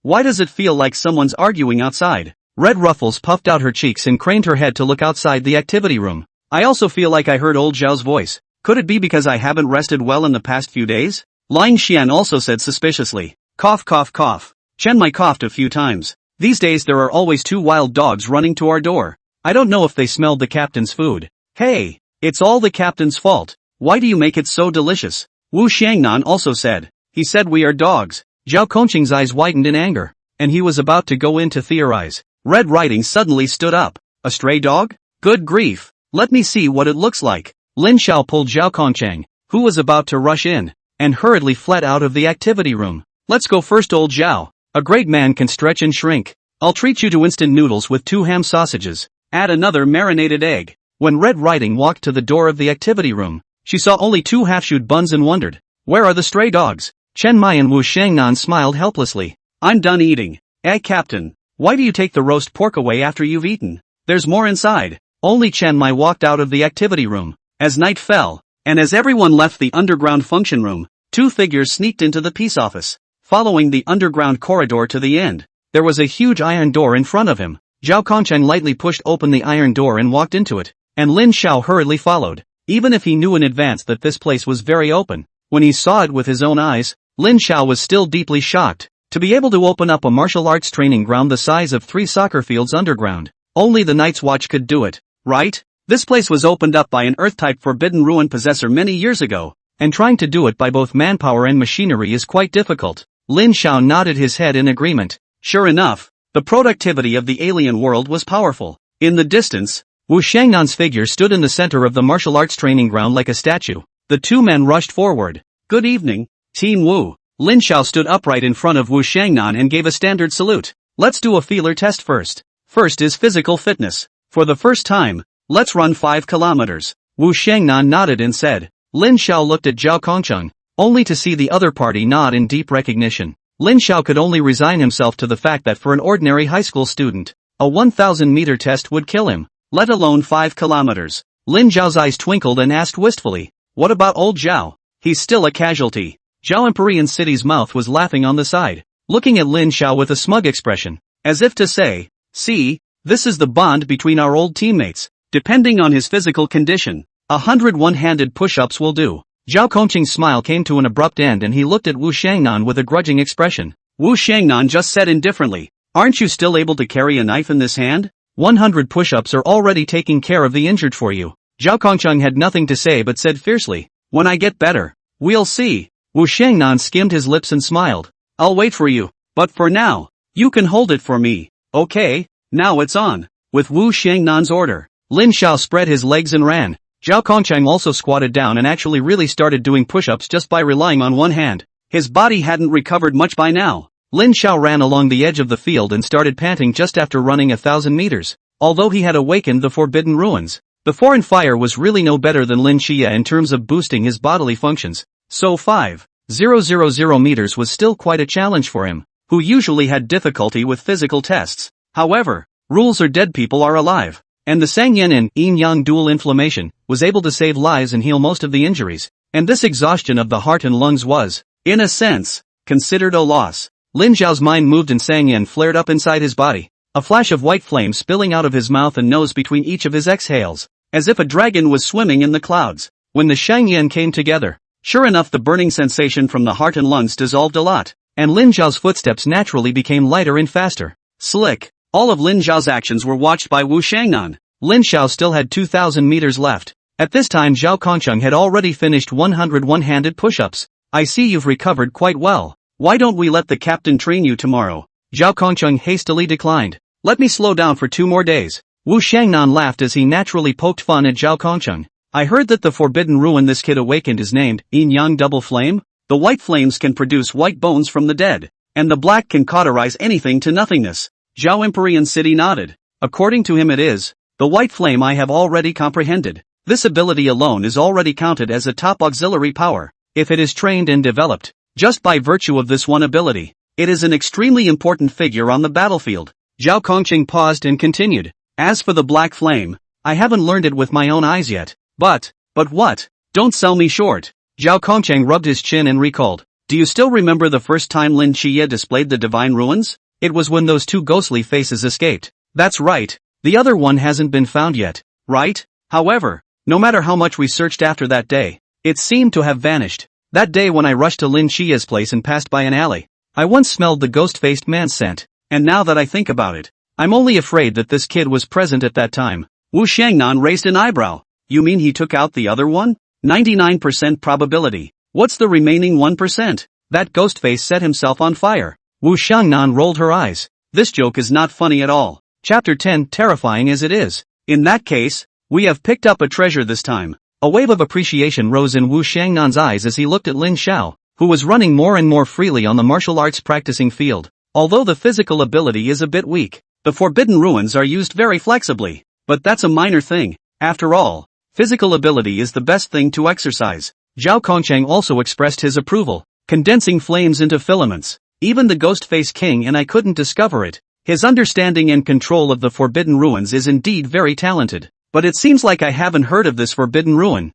Why does it feel like someone's arguing outside? Red Ruffles puffed out her cheeks and craned her head to look outside the activity room. I also feel like I heard old Zhao's voice. Could it be because I haven't rested well in the past few days? Line Xian also said suspiciously. Cough cough cough. Chen Mai coughed a few times. These days there are always two wild dogs running to our door. I don't know if they smelled the captain's food. Hey, it's all the captain's fault. Why do you make it so delicious? Wu Shangnan also said. He said we are dogs. Zhao Kongqing's eyes widened in anger, and he was about to go in to theorize. Red Riding suddenly stood up. A stray dog? Good grief. Let me see what it looks like. Lin Xiao pulled Zhao Kongqing, who was about to rush in, and hurriedly fled out of the activity room. Let's go first old Zhao. A great man can stretch and shrink. I'll treat you to instant noodles with 2 ham sausages. Add another marinated egg. When Red Riding walked to the door of the activity room, she saw only 2 half-chewed buns and wondered, where are the stray dogs? Chen Mai and Wu Shangnan smiled helplessly. I'm done eating. Captain, why do you take the roast pork away after you've eaten? There's more inside. Only Chen Mai walked out of the activity room. As night fell, and as everyone left the underground function room, 2 figures sneaked into the peace office. Following the underground corridor to the end, there was a huge iron door in front of him. Zhao Kongqing lightly pushed open the iron door and walked into it, and Lin Xiao hurriedly followed. Even if he knew in advance that this place was very open, when he saw it with his own eyes, Lin Xiao was still deeply shocked. To be able to open up a martial arts training ground the size of 3 soccer fields underground, only the Night's Watch could do it, right? This place was opened up by an Earth-type Forbidden Ruin possessor many years ago, and trying to do it by both manpower and machinery is quite difficult. Lin Xiao nodded his head in agreement. Sure enough, the productivity of the alien world was powerful. In the distance, Wu Shangnan's figure stood in the center of the martial arts training ground like a statue. The 2 men rushed forward. Good evening, Team Wu. Lin Xiao stood upright in front of Wu Shangnan and gave a standard salute. Let's do a feeler test first. First is physical fitness. For the first time, let's run 5 kilometers. Wu Shangnan nodded and said. Lin Xiao looked at Zhao Kongqing, only to see the other party nod in deep recognition. Lin Xiao could only resign himself to the fact that for an ordinary high school student, a 1,000-meter test would kill him, let alone 5 kilometers. Lin Zhao's eyes twinkled and asked wistfully, what about old Zhao? He's still a casualty. Zhao Empyrean City's mouth was laughing on the side, looking at Lin Xiao with a smug expression, as if to say, see, this is the bond between our old teammates. Depending on his physical condition, 100 one-handed push-ups will do. Zhao Kongqing's smile came to an abrupt end and he looked at Wu Shangnan with a grudging expression. Wu Shangnan just said indifferently, aren't you still able to carry a knife in this hand? 100 push-ups are already taking care of the injured for you. Zhao Kongqing had nothing to say but said fiercely, when I get better, we'll see. Wu Shangnan skimmed his lips and smiled. I'll wait for you, but for now, you can hold it for me. Okay, now it's on. With Wu Shangnan's order, Lin Xiao spread his legs and ran. Zhao Kongqing also squatted down and actually really started doing push-ups just by relying on one hand. His body hadn't recovered much by now. Lin Xiao ran along the edge of the field and started panting just after running 1,000 meters. Although he had awakened the Forbidden Ruins, the foreign fire was really no better than Lin Qiye in terms of boosting his bodily functions. So 5,000 meters was still quite a challenge for him, who usually had difficulty with physical tests. However, rules are dead people are alive. And the Sang Yin and Yin Yang dual inflammation was able to save lives and heal most of the injuries. and this exhaustion of the heart and lungs was, in a sense, considered a loss. Lin Xiao's mind moved and Sang Yen flared up inside his body, a flash of white flame spilling out of his mouth and nose between each of his exhales, as if a dragon was swimming in the clouds. When the Shang Yen came together, sure enough the burning sensation from the heart and lungs dissolved a lot, and Lin Xiao's footsteps naturally became lighter and faster. Slick. All of Lin Xiao's actions were watched by Wu Shangnan. Lin Xiao still had 2,000 meters left. At this time Zhao Kongcheng had already finished 100 one-handed push-ups. I see you've recovered quite well. Why don't we let the captain train you tomorrow? Zhao Kongcheng hastily declined. Let me slow down for 2 more days. Wu Shangnan laughed as he naturally poked fun at Zhao Kongcheng. I heard that the forbidden ruin this kid awakened is named Yin Yang Double Flame. The white flames can produce white bones from the dead, and the black can cauterize anything to nothingness. Zhao Empyrean City nodded. According to him it is. The white flame I have already comprehended. This ability alone is already counted as a top auxiliary power, if it is trained and developed. Just by virtue of this one ability, it is an extremely important figure on the battlefield. Zhao Kongqing paused and continued. As for the black flame, I haven't learned it with my own eyes yet. But what? Don't sell me short. Zhao Kongqing rubbed his chin and recalled. Do you still remember the first time Lin Qiye displayed the divine ruins? It was when those 2 ghostly faces escaped. That's right. The other one hasn't been found yet, right? However, no matter how much we searched after that day, it seemed to have vanished. That day when I rushed to Lin Qiye's place and passed by an alley, I once smelled the ghost-faced man's scent, and now that I think about it, I'm only afraid that this kid was present at that time. Wu Shangnan raised an eyebrow. You mean he took out the other one? 99% probability. What's the remaining 1%? That ghost face set himself on fire. Wu Shangnan rolled her eyes. This joke is not funny at all. Chapter 10, terrifying as it is. In that case, we have picked up a treasure this time. A wave of appreciation rose in Wu Shangnan's eyes as he looked at Lin Xiao, who was running more and more freely on the martial arts practicing field. Although the physical ability is a bit weak, the forbidden ruins are used very flexibly. But that's a minor thing. After all, physical ability is the best thing to exercise. Zhao Kongcheng also expressed his approval, condensing flames into filaments. Even the Ghost-Face King and I couldn't discover it. His understanding and control of the forbidden ruins is indeed very talented. But it seems like I haven't heard of this forbidden ruin.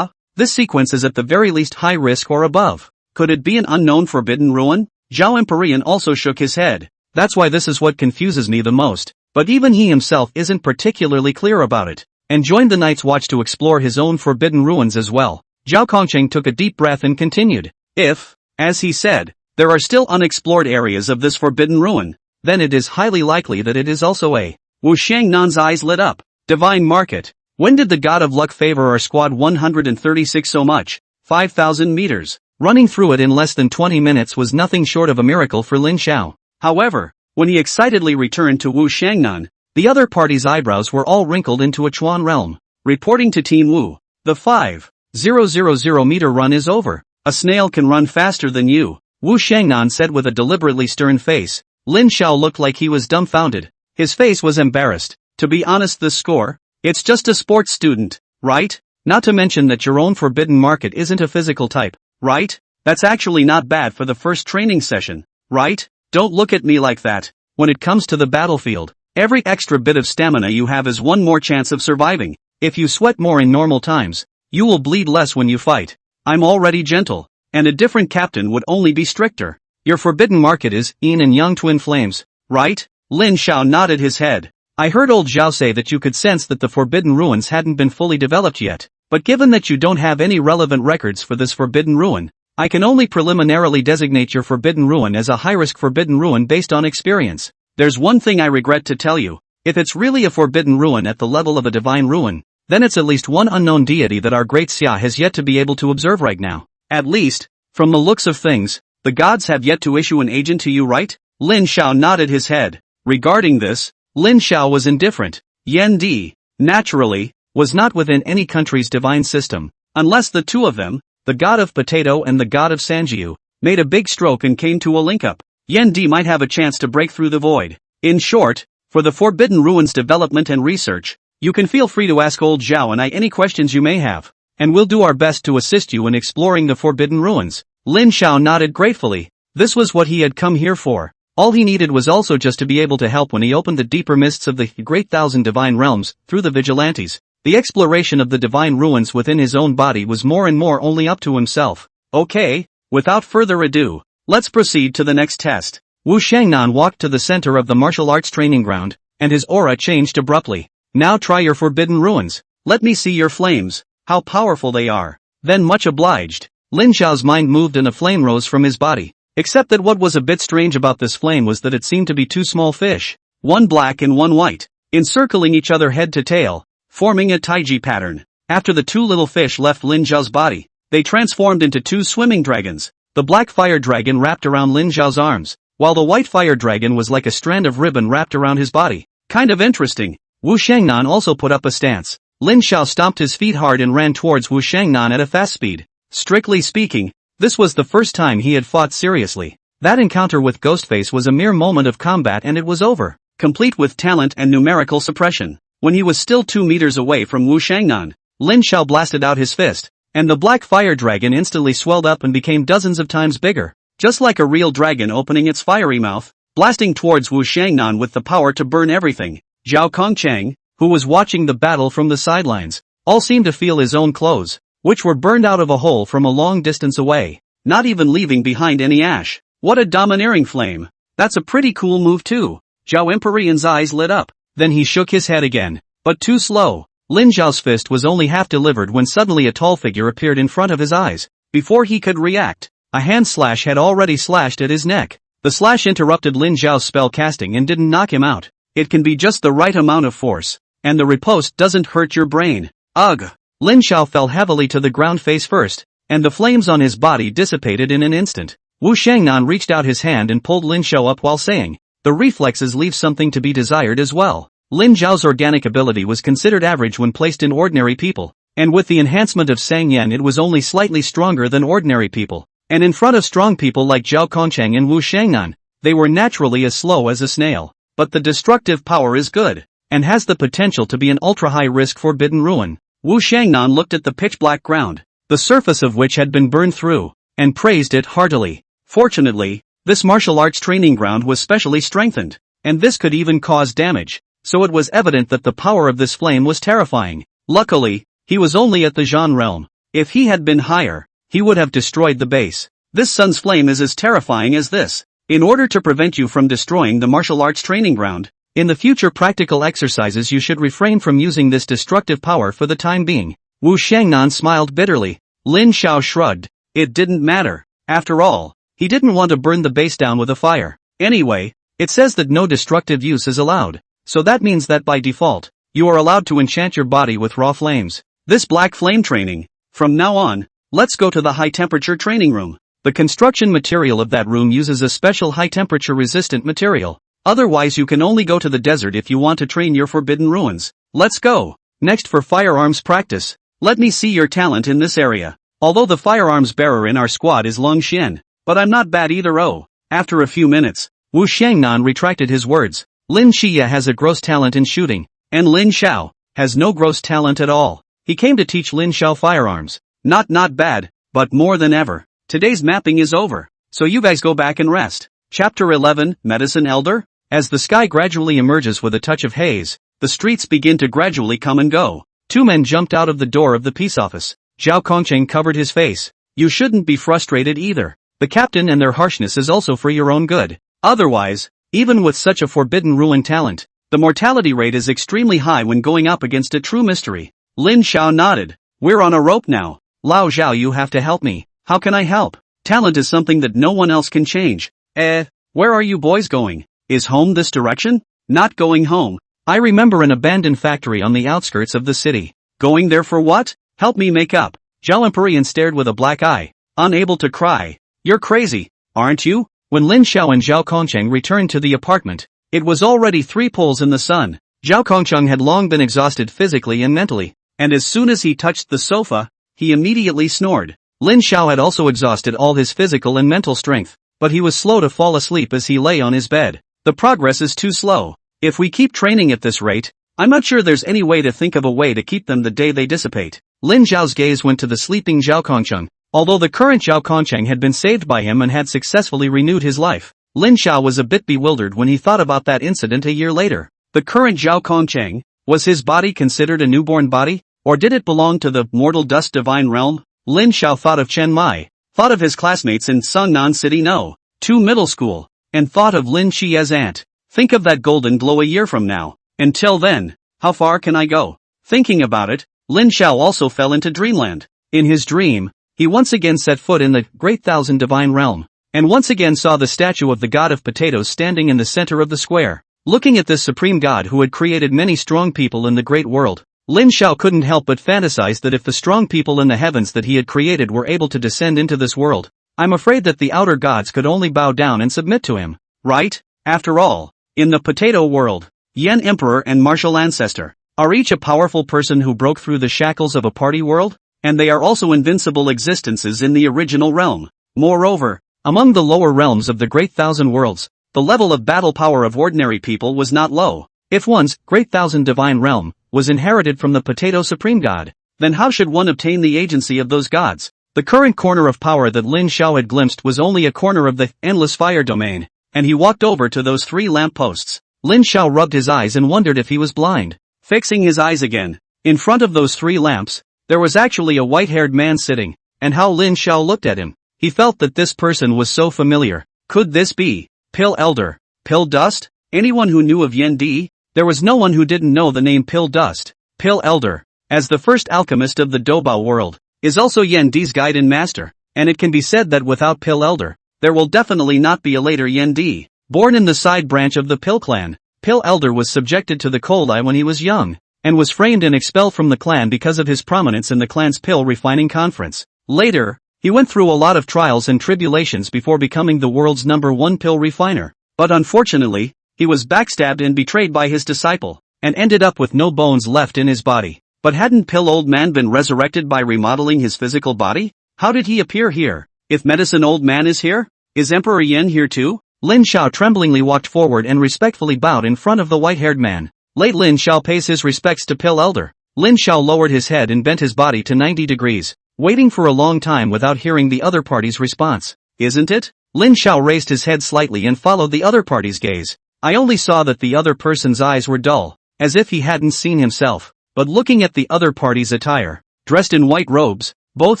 This sequence is at the very least high risk or above. Could it be an unknown forbidden ruin? Zhao Empyrean also shook his head. That's why this is what confuses me the most. But even he himself isn't particularly clear about it, and joined the Night's Watch to explore his own forbidden ruins as well. Zhao Kongcheng took a deep breath and continued. If, as he said, there are still unexplored areas of this forbidden ruin, then it is highly likely that it is also a. Wu Shangnan's eyes lit up. Divine Market. When did the God of Luck favor our squad 136 so much? 5,000 meters. Running through it in less than 20 minutes was nothing short of a miracle for Lin Xiao. However, when he excitedly returned to Wu Shangnan, the other party's eyebrows were all wrinkled into a Chuan realm. Reporting to Team Wu, the 5,000 meter run is over. A snail can run faster than you, Wu Shangnan said with a deliberately stern face. Lin Xiao looked like he was dumbfounded. His face was embarrassed. To be honest, this score? It's just a sports student, right? Not to mention that your own forbidden market isn't a physical type, right? That's actually not bad for the first training session, right? Don't look at me like that. When it comes to the battlefield, every extra bit of stamina you have is one more chance of surviving. If you sweat more in normal times, you will bleed less when you fight. I'm already gentle, and a different captain would only be stricter. Your forbidden market is Yin and Yang twin flames, right? Lin Xiao nodded his head. I heard old Zhao say that you could sense that the forbidden ruins hadn't been fully developed yet, but given that you don't have any relevant records for this forbidden ruin, I can only preliminarily designate your forbidden ruin as a high-risk forbidden ruin based on experience. There's one thing I regret to tell you. If it's really a forbidden ruin at the level of a divine ruin, then it's at least one unknown deity that our great Xia has yet to be able to observe right now. At least, from the looks of things, the gods have yet to issue an agent to you, right? Lin Xiao nodded his head. Regarding this, Lin Xiao was indifferent. Yan Di, naturally, was not within any country's divine system, unless the two of them, the god of potato and the god of Sanjiu, made a big stroke and came to a link-up. Yan Di might have a chance to break through the void. In short, for the Forbidden Ruins development and research, you can feel free to ask old Zhao and I any questions you may have, and we'll do our best to assist you in exploring the Forbidden Ruins. Lin Xiao nodded gratefully. This was what he had come here for. All he needed was also just to be able to help when he opened the deeper mists of the Great Thousand Divine Realms, through the Vigilantes. The exploration of the divine ruins within his own body was more and more only up to himself. Okay, without further ado, let's proceed to the next test. Wu Shangnan walked to the center of the martial arts training ground, and his aura changed abruptly. Now try your forbidden ruins. Let me see your flames, how powerful they are. Then much obliged. Lin Xiao's mind moved and a flame rose from his body. Except that what was a bit strange about this flame was that it seemed to be two small fish, one black and one white, encircling each other head to tail, forming a taiji pattern. After the two little fish left Lin Xiao's body, they transformed into two swimming dragons. The black fire dragon wrapped around Lin Xiao's arms, while the white fire dragon was like a strand of ribbon wrapped around his body. Kind of interesting. Wu Shangnan also put up a stance. Lin Xiao stomped his feet hard and ran towards Wu Shangnan at a fast speed. Strictly speaking, this was the first time he had fought seriously. That encounter with Ghostface was a mere moment of combat and it was over, complete with talent and numerical suppression. When he was still 2 meters away from Wu Shangnan, Lin Xiao blasted out his fist, and the black fire dragon instantly swelled up and became dozens of times bigger, just like a real dragon opening its fiery mouth, blasting towards Wu Shangnan with the power to burn everything. Zhao Kongcheng, who was watching the battle from the sidelines, all seemed to feel his own clothes, which were burned out of a hole from a long distance away, not even leaving behind any ash. What a domineering flame. That's a pretty cool move too. Zhao Empyrean's eyes lit up, then he shook his head again, but too slow. Lin Xiao's fist was only half delivered when suddenly a tall figure appeared in front of his eyes. Before he could react, a hand slash had already slashed at his neck. The slash interrupted Lin Xiao's spell casting and didn't knock him out. It can be just the right amount of force, and the riposte doesn't hurt your brain. Ugh! Lin Xiao fell heavily to the ground face first, and the flames on his body dissipated in an instant. Wu Shangnan reached out his hand and pulled Lin Xiao up while saying, "The reflexes leave something to be desired as well." Lin Xiao's organic ability was considered average when placed in ordinary people, and with the enhancement of Sang Yan it was only slightly stronger than ordinary people, and in front of strong people like Zhao Kongcheng and Wu Shangnan, they were naturally as slow as a snail. But the destructive power is good, and has the potential to be an ultra-high-risk forbidden ruin. Wu Shangnan looked at the pitch-black ground, the surface of which had been burned through, and praised it heartily. Fortunately, this martial arts training ground was specially strengthened, and this could even cause damage, so it was evident that the power of this flame was terrifying. Luckily, he was only at the Zhan realm. If he had been higher, he would have destroyed the base. This sun's flame is as terrifying as this. In order to prevent you from destroying the martial arts training ground, in the future practical exercises you should refrain from using this destructive power for the time being. Wu Shangnan smiled bitterly. Lin Xiao shrugged. It didn't matter. After all, he didn't want to burn the base down with a fire. Anyway, it says that no destructive use is allowed, so that means that by default, you are allowed to enchant your body with raw flames. This black flame training. From now on, let's go to the high-temperature training room. The construction material of that room uses a special high-temperature resistant material. Otherwise you can only go to the desert if you want to train your forbidden ruins. Let's go. Next for firearms practice. Let me see your talent in this area. Although the firearms bearer in our squad is Long Xian, but I'm not bad either. Oh. After a few minutes, Wu Shangnan retracted his words. Lin Xia has a gross talent in shooting, and Lin Xiao has no gross talent at all. He came to teach Lin Xiao firearms. Not bad, but more than ever. Today's mapping is over, so you guys go back and rest. Chapter 11, Medicine Elder? As the sky gradually emerges with a touch of haze, the streets begin to gradually come and go. 2 men jumped out of the door of the peace office. Zhao Kongcheng covered his face. You shouldn't be frustrated either. The captain and their harshness is also for your own good. Otherwise, even with such a forbidden ruin talent, the mortality rate is extremely high when going up against a true mystery. Lin Xiao nodded. We're on a rope now. Lao Zhao, you have to help me. How can I help? Talent is something that no one else can change. Where are you boys going? Is home this direction? Not going home. I remember an abandoned factory on the outskirts of the city. Going there for what? Help me make up. Zhao Empyrean stared with a black eye, unable to cry. You're crazy, aren't you? When Lin Xiao and Zhao Kongcheng returned to the apartment, it was already 3 poles in the sun. Zhao Kongcheng had long been exhausted physically and mentally, and as soon as he touched the sofa, he immediately snored. Lin Xiao had also exhausted all his physical and mental strength, but he was slow to fall asleep as he lay on his bed. The progress is too slow. If we keep training at this rate, I'm not sure there's any way to think of a way to keep them the day they dissipate. Lin Xiao's gaze went to the sleeping Zhao Kongcheng. Although the current Zhao Kongcheng had been saved by him and had successfully renewed his life, Lin Xiao was a bit bewildered when he thought about that incident a year later. The current Zhao Kongcheng Was his body considered a newborn body? Or did it belong to the mortal dust divine realm? Lin Xiao thought of Chen Mai, thought of his classmates in Sungnan City No. 2 Middle School, and thought of Lin Qia's aunt. Think of that golden glow a year from now. Until then, how far can I go? Thinking about it, Lin Xiao also fell into dreamland. In his dream, he once again set foot in the Great Thousand Divine Realm, and once again saw the statue of the god of potatoes standing in the center of the square. Looking at this supreme god who had created many strong people in the great world, Lin Xiao couldn't help but fantasize that if the strong people in the heavens that he had created were able to descend into this world, I'm afraid that the outer gods could only bow down and submit to him. Right? After all, in the potato world, Yan Emperor and Martial Ancestor are each a powerful person who broke through the shackles of a party world, and they are also invincible existences in the original realm. Moreover, among the lower realms of the Great Thousand Worlds, the level of battle power of ordinary people was not low. If one's Great Thousand Divine Realm was inherited from the Potato Supreme God, then how should one obtain the agency of those gods? The current corner of power that Lin Xiao had glimpsed was only a corner of the endless fire domain, and he walked over to those 3 lampposts. Lin Xiao rubbed his eyes and wondered if he was blind. Fixing his eyes again, in front of those 3 lamps, there was actually a white-haired man sitting, and how Lin Xiao looked at him, he felt that this person was so familiar. Could this be Pill Elder, Pill Dust? Anyone who knew of Yan Di? There was no one who didn't know the name Pill Dust. Pill Elder, as the first alchemist of the Doubao world, is also Yan Di's guide and master, and it can be said that without Pill Elder, there will definitely not be a later Yan Di. Born in the side branch of the Pill clan, Pill Elder was subjected to the cold eye when he was young, and was framed and expelled from the clan because of his prominence in the clan's pill refining conference. Later, he went through a lot of trials and tribulations before becoming the world's #1 pill refiner, but unfortunately, he was backstabbed and betrayed by his disciple, and ended up with no bones left in his body. But hadn't Pill Old Man been resurrected by remodeling his physical body? How did he appear here? If Medicine Old Man is here, is Emperor Yin here too? Lin Xiao tremblingly walked forward and respectfully bowed in front of the white-haired man. Let Lin Xiao pays his respects to Pill Elder. Lin Xiao lowered his head and bent his body to 90 degrees, waiting for a long time without hearing the other party's response. Isn't it? Lin Xiao raised his head slightly and followed the other party's gaze. I only saw that the other person's eyes were dull, as if he hadn't seen himself. But looking at the other party's attire, dressed in white robes, both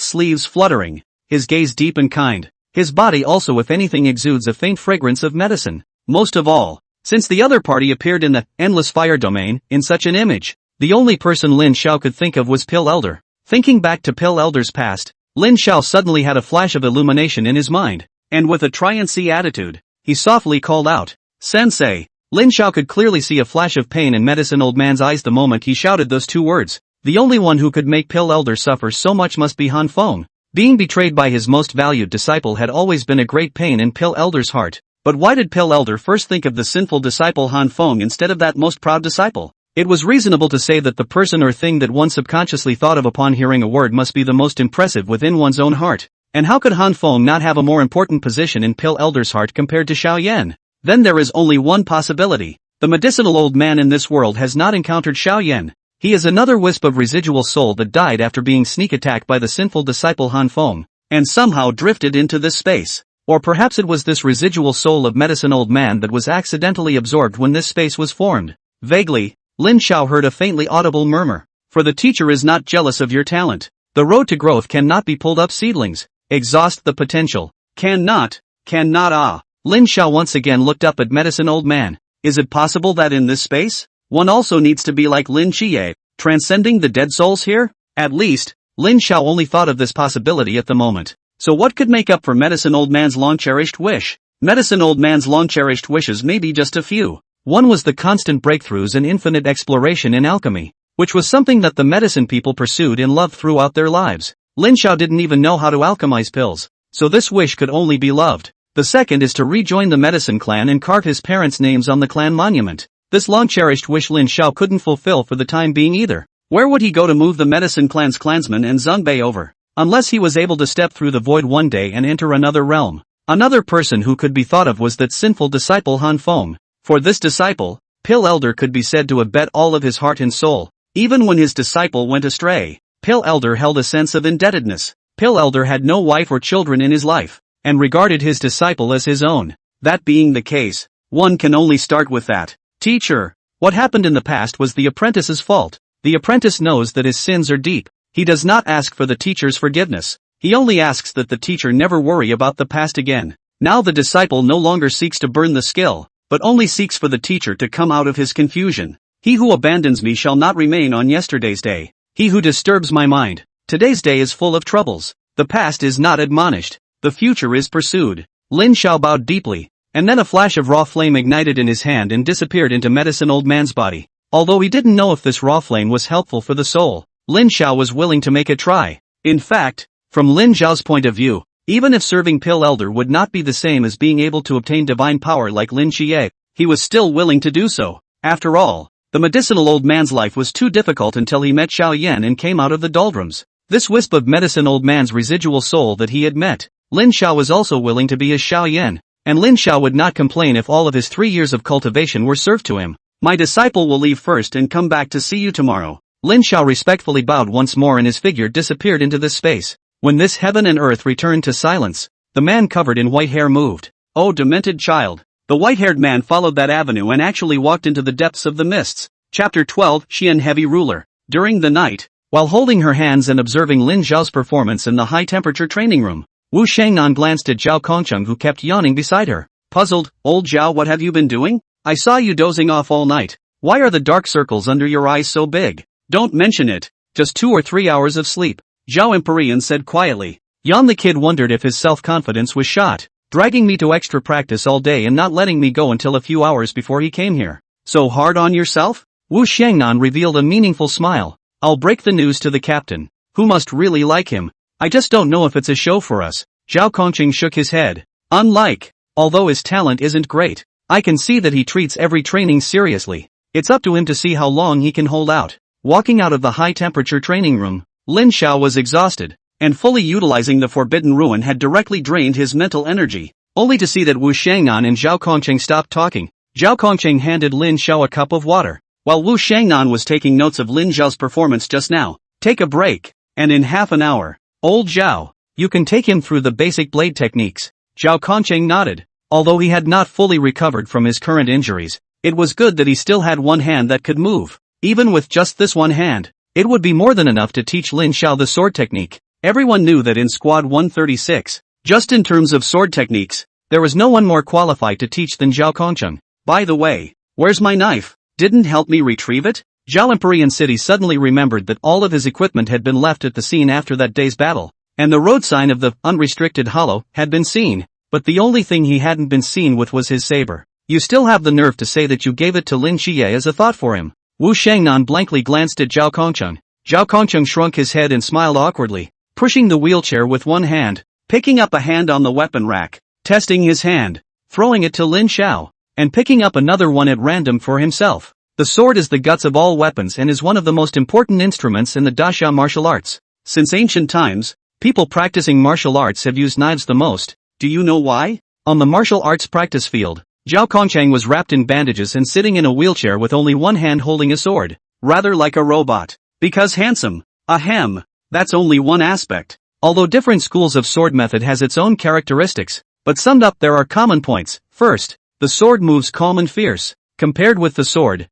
sleeves fluttering, his gaze deep and kind, his body also if anything exudes a faint fragrance of medicine. Most of all, since the other party appeared in the endless fire domain, in such an image, the only person Lin Xiao could think of was Pill Elder. Thinking back to Pill Elder's past, Lin Xiao suddenly had a flash of illumination in his mind, and with a try-and-see attitude, he softly called out, Sensei. Lin Xiao could clearly see a flash of pain in Medicine Old Man's eyes the moment he shouted those 2 words. The only one who could make Pill Elder suffer so much must be Han Feng. Being betrayed by his most valued disciple had always been a great pain in Pill Elder's heart. But why did Pill Elder first think of the sinful disciple Han Feng instead of that most proud disciple? It was reasonable to say that the person or thing that one subconsciously thought of upon hearing a word must be the most impressive within one's own heart. And how could Han Feng not have a more important position in Pill Elder's heart compared to Xiao Yan? Then there is only one possibility. The medicinal old man in this world has not encountered Xiao Yan. He is another wisp of residual soul that died after being sneak attacked by the sinful disciple Han Feng, and somehow drifted into this space. Or perhaps it was this residual soul of Medicine Old Man that was accidentally absorbed when this space was formed. Vaguely, Lin Xiao heard a faintly audible murmur. For the teacher is not jealous of your talent. The road to growth cannot be pulled up seedlings. Exhaust the potential. Cannot ah. Lin Xiao once again looked up at Medicine Old Man. Is it possible that in this space, one also needs to be like Lin Qiye, transcending the dead souls here? At least, Lin Xiao only thought of this possibility at the moment. So what could make up for Medicine Old Man's long-cherished wish? Medicine Old Man's long-cherished wishes may be just a few. One was the constant breakthroughs and infinite exploration in alchemy, which was something that the medicine people pursued and loved throughout their lives. Lin Xiao didn't even know how to alchemize pills, so this wish could only be loved. The second is to rejoin the medicine clan and carve his parents' names on the clan monument. This long-cherished wish Lin Xiao couldn't fulfill for the time being either. Where would he go to move the medicine clan's clansmen and Zungbei over? Unless he was able to step through the void one day and enter another realm. Another person who could be thought of was that sinful disciple Han Feng. For this disciple, Pill Elder could be said to have bet all of his heart and soul. Even when his disciple went astray, Pill Elder held a sense of indebtedness. Pill Elder had no wife or children in his life, and regarded his disciple as his own. That being the case, one can only start with that. Teacher, What happened in the past was the apprentice's fault. The apprentice knows that his sins are deep. He does not ask for the teacher's forgiveness. He only asks that the teacher never worry about the past again. Now the disciple no longer seeks to burn the skill, but only seeks for the teacher to come out of his confusion. He who abandons me shall not remain on yesterday's day. He who disturbs my mind. Today's day is full of troubles. The past is not admonished. The future is pursued. Lin Xiao bowed deeply, and then a flash of raw flame ignited in his hand and disappeared into Medicine Old Man's body. Although he didn't know if this raw flame was helpful for the soul, Lin Xiao was willing to make a try. In fact, from Lin Xiao's point of view, even if serving Pill Elder would not be the same as being able to obtain divine power like Lin Xie, he was still willing to do so. After all, the medicinal old man's life was too difficult until he met Xiao Yan and came out of the doldrums. This wisp of medicine old man's residual soul that he had met, Lin Xiao was also willing to be as Xiao Yan, and Lin Xiao would not complain if all of his 3 years of cultivation were served to him. My disciple will leave first and come back to see you tomorrow. Lin Xiao respectfully bowed once more and his figure disappeared into this space. When this heaven and earth returned to silence, the man covered in white hair moved. Oh demented child. The white-haired man followed that avenue and actually walked into the depths of the mists. Chapter 12, Xian Heavy Ruler. During the night, while holding her hands and observing Lin Zhao's performance in the high-temperature training room, Wu Shangnan glanced at Zhao Kongcheng who kept yawning beside her. Puzzled, old Zhao, what have you been doing? I saw you dozing off all night. Why are the dark circles under your eyes so big? Don't mention it. Just 2 or 3 hours of sleep. Zhao Empyrean said quietly. Yan the kid wondered if his self-confidence was shot. Dragging me to extra practice all day and not letting me go until a few hours before he came here. So hard on yourself? Wu Shangnan revealed a meaningful smile. I'll break the news to the captain, who must really like him. I just don't know if it's a show for us. Zhao Kongqing shook his head. Although his talent isn't great, I can see that he treats every training seriously. It's up to him to see how long he can hold out. Walking out of the high-temperature training room, Lin Xiao was exhausted, and fully utilizing the forbidden ruin had directly drained his mental energy, only to see that Wu Shangnan and Zhao Kongqing stopped talking. Zhao Kongqing handed Lin Xiao a cup of water, while Wu Shangnan was taking notes of Lin Xiao's performance just now. Take a break, and in half an hour, old Zhao, you can take him through the basic blade techniques. Zhao Kongqing nodded. Although he had not fully recovered from his current injuries, it was good that he still had one hand that could move. Even with just this one hand, it would be more than enough to teach Lin Xiao the sword technique. Everyone knew that in Squad 136, just in terms of sword techniques, there was no one more qualified to teach than Zhao Kongqing. By the way, where's my knife? Didn't help me retrieve it? Zhao Empyrean City suddenly remembered that all of his equipment had been left at the scene after that day's battle, and the road sign of the unrestricted hollow had been seen, but the only thing he hadn't been seen with was his saber. You still have the nerve to say that you gave it to Lin Xie as a thought for him. Wu Shangnan blankly glanced at Zhao Kongqing. Zhao Kongqing shrunk his head and smiled awkwardly, pushing the wheelchair with one hand, picking up a hand on the weapon rack, testing his hand, throwing it to Lin Xiao, and picking up another one at random for himself. The sword is the guts of all weapons and is one of the most important instruments in the Daxia martial arts. Since ancient times, people practicing martial arts have used knives the most. Do you know why? On the martial arts practice field, Zhao Kongqing was wrapped in bandages and sitting in a wheelchair with only one hand holding a sword, rather like a robot. Because handsome. Ahem. That's only one aspect. Although different schools of sword method has its own characteristics, but summed up there are common points. First, the sword moves calm and fierce. Compared with the sword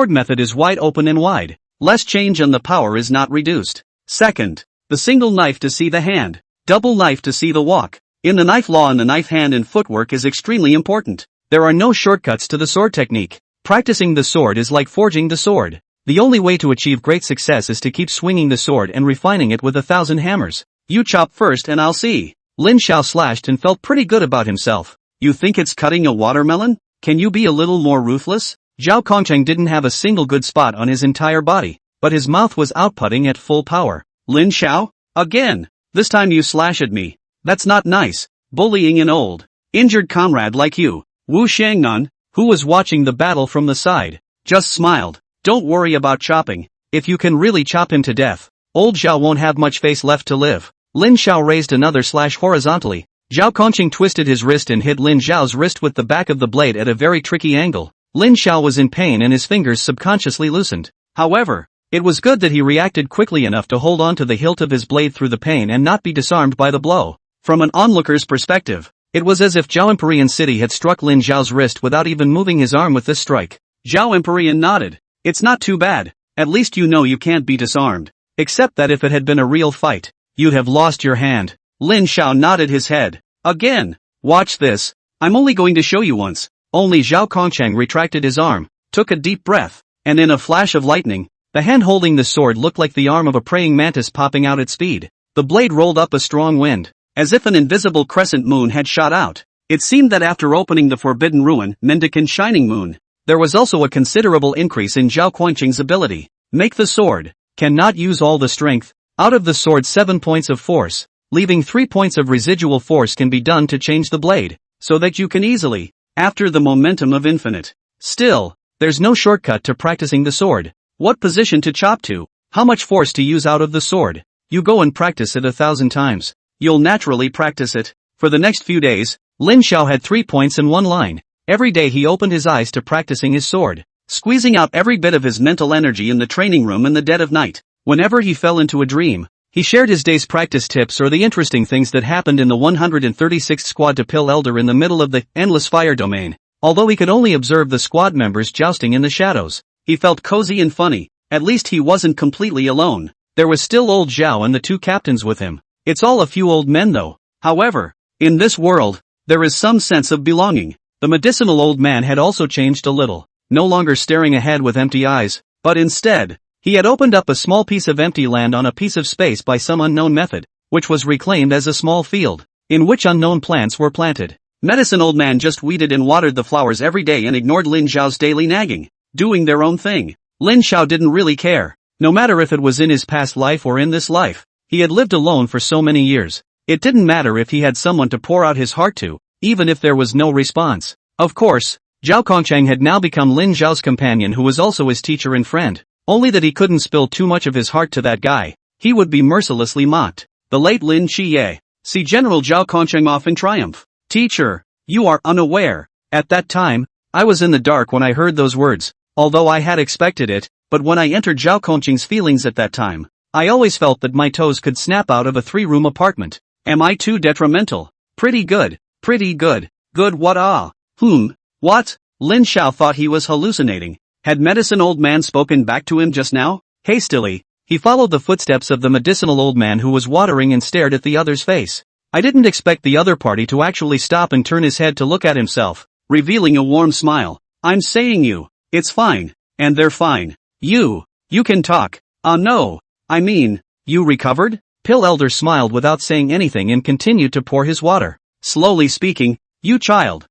method is wide open and wide. Less change and the power is not reduced. Second, the single knife to see the hand, double knife to see the walk. In the knife law and the knife hand and footwork is extremely important. There are no shortcuts to the sword technique. Practicing the sword is like forging the sword. The only way to achieve great success is to keep swinging the sword and refining it with 1,000 hammers. You chop first and I'll see. Lin Xiao slashed and felt pretty good about himself. You think it's cutting a watermelon? Can you be a little more ruthless? Zhao Kongqing didn't have a single good spot on his entire body, but his mouth was outputting at full power. Lin Xiao? Again? This time you slash at me. That's not nice. Bullying an old, injured comrade like you. Wu Shangnan, who was watching the battle from the side, just smiled. Don't worry about chopping. If you can really chop him to death, old Zhao won't have much face left to live. Lin Xiao raised another slash horizontally. Zhao Kongqing twisted his wrist and hit Lin Xiao's wrist with the back of the blade at a very tricky angle. Lin Xiao was in pain and his fingers subconsciously loosened. However, it was good that he reacted quickly enough to hold on to the hilt of his blade through the pain and not be disarmed by the blow. From an onlooker's perspective, it was as if Zhao Empyrean City had struck Lin Xiao's wrist without even moving his arm with this strike. Zhao Empyrean nodded. It's not too bad. At least you know you can't be disarmed. Except that if it had been a real fight, you'd have lost your hand. Lin Xiao nodded his head. Again. Watch this. I'm only going to show you once. Only Zhao Kongcheng retracted his arm, took a deep breath, and in a flash of lightning, the hand holding the sword looked like the arm of a praying mantis popping out at speed. The blade rolled up a strong wind, as if an invisible crescent moon had shot out. It seemed that after opening the forbidden ruin, Mendicant Shining Moon, there was also a considerable increase in Zhao Kongcheng's ability. Make the sword. Cannot use all the strength. Out of the sword 7 points of force, leaving 3 points of residual force can be done to change the blade, so that you can easily, after the momentum of infinite. Still, there's no shortcut to practicing the sword. What position to chop to, how much force to use out of the sword. You go and practice it 1,000 times. You'll naturally practice it. For the next few days, Lin Xiao had 3 points in one line. Every day he opened his eyes to practicing his sword, squeezing out every bit of his mental energy in the training room in the dead of night. Whenever he fell into a dream, he shared his day's practice tips or the interesting things that happened in the 136th squad to Pill Elder in the middle of the endless fire domain. Although he could only observe the squad members jousting in the shadows, he felt cozy and funny. At least he wasn't completely alone. There was still old Zhao and the 2 captains with him. It's all a few old men though. However, in this world, there is some sense of belonging. The medicinal old man had also changed a little, no longer staring ahead with empty eyes, but instead, he had opened up a small piece of empty land on a piece of space by some unknown method, which was reclaimed as a small field, in which unknown plants were planted. Medicine old man just weeded and watered the flowers every day and ignored Lin Xiao's daily nagging, doing their own thing. Lin Xiao didn't really care, no matter if it was in his past life or in this life. He had lived alone for so many years. It didn't matter if he had someone to pour out his heart to, even if there was no response. Of course, Zhao Kongcheng had now become Lin Xiao's companion who was also his teacher and friend. Only that he couldn't spill too much of his heart to that guy. He would be mercilessly mocked. The late Lin Qiye. See General Zhao Kongcheng off in triumph. Teacher, you are unaware. At that time, I was in the dark when I heard those words, although I had expected it, but when I entered Zhao Kongcheng's feelings at that time, I always felt that my toes could snap out of a 3-room apartment. Am I too detrimental? Pretty good. Pretty good. Good what What? Lin Xiao thought he was hallucinating. Had medicine old man spoken back to him just now? Hastily, he followed the footsteps of the medicinal old man who was watering and stared at the other's face. I didn't expect the other party to actually stop and turn his head to look at himself, revealing a warm smile. I'm saying you, it's fine, and they're fine. You can talk. No, I mean, you recovered? Pill Elder smiled without saying anything and continued to pour his water. Slowly speaking, you child.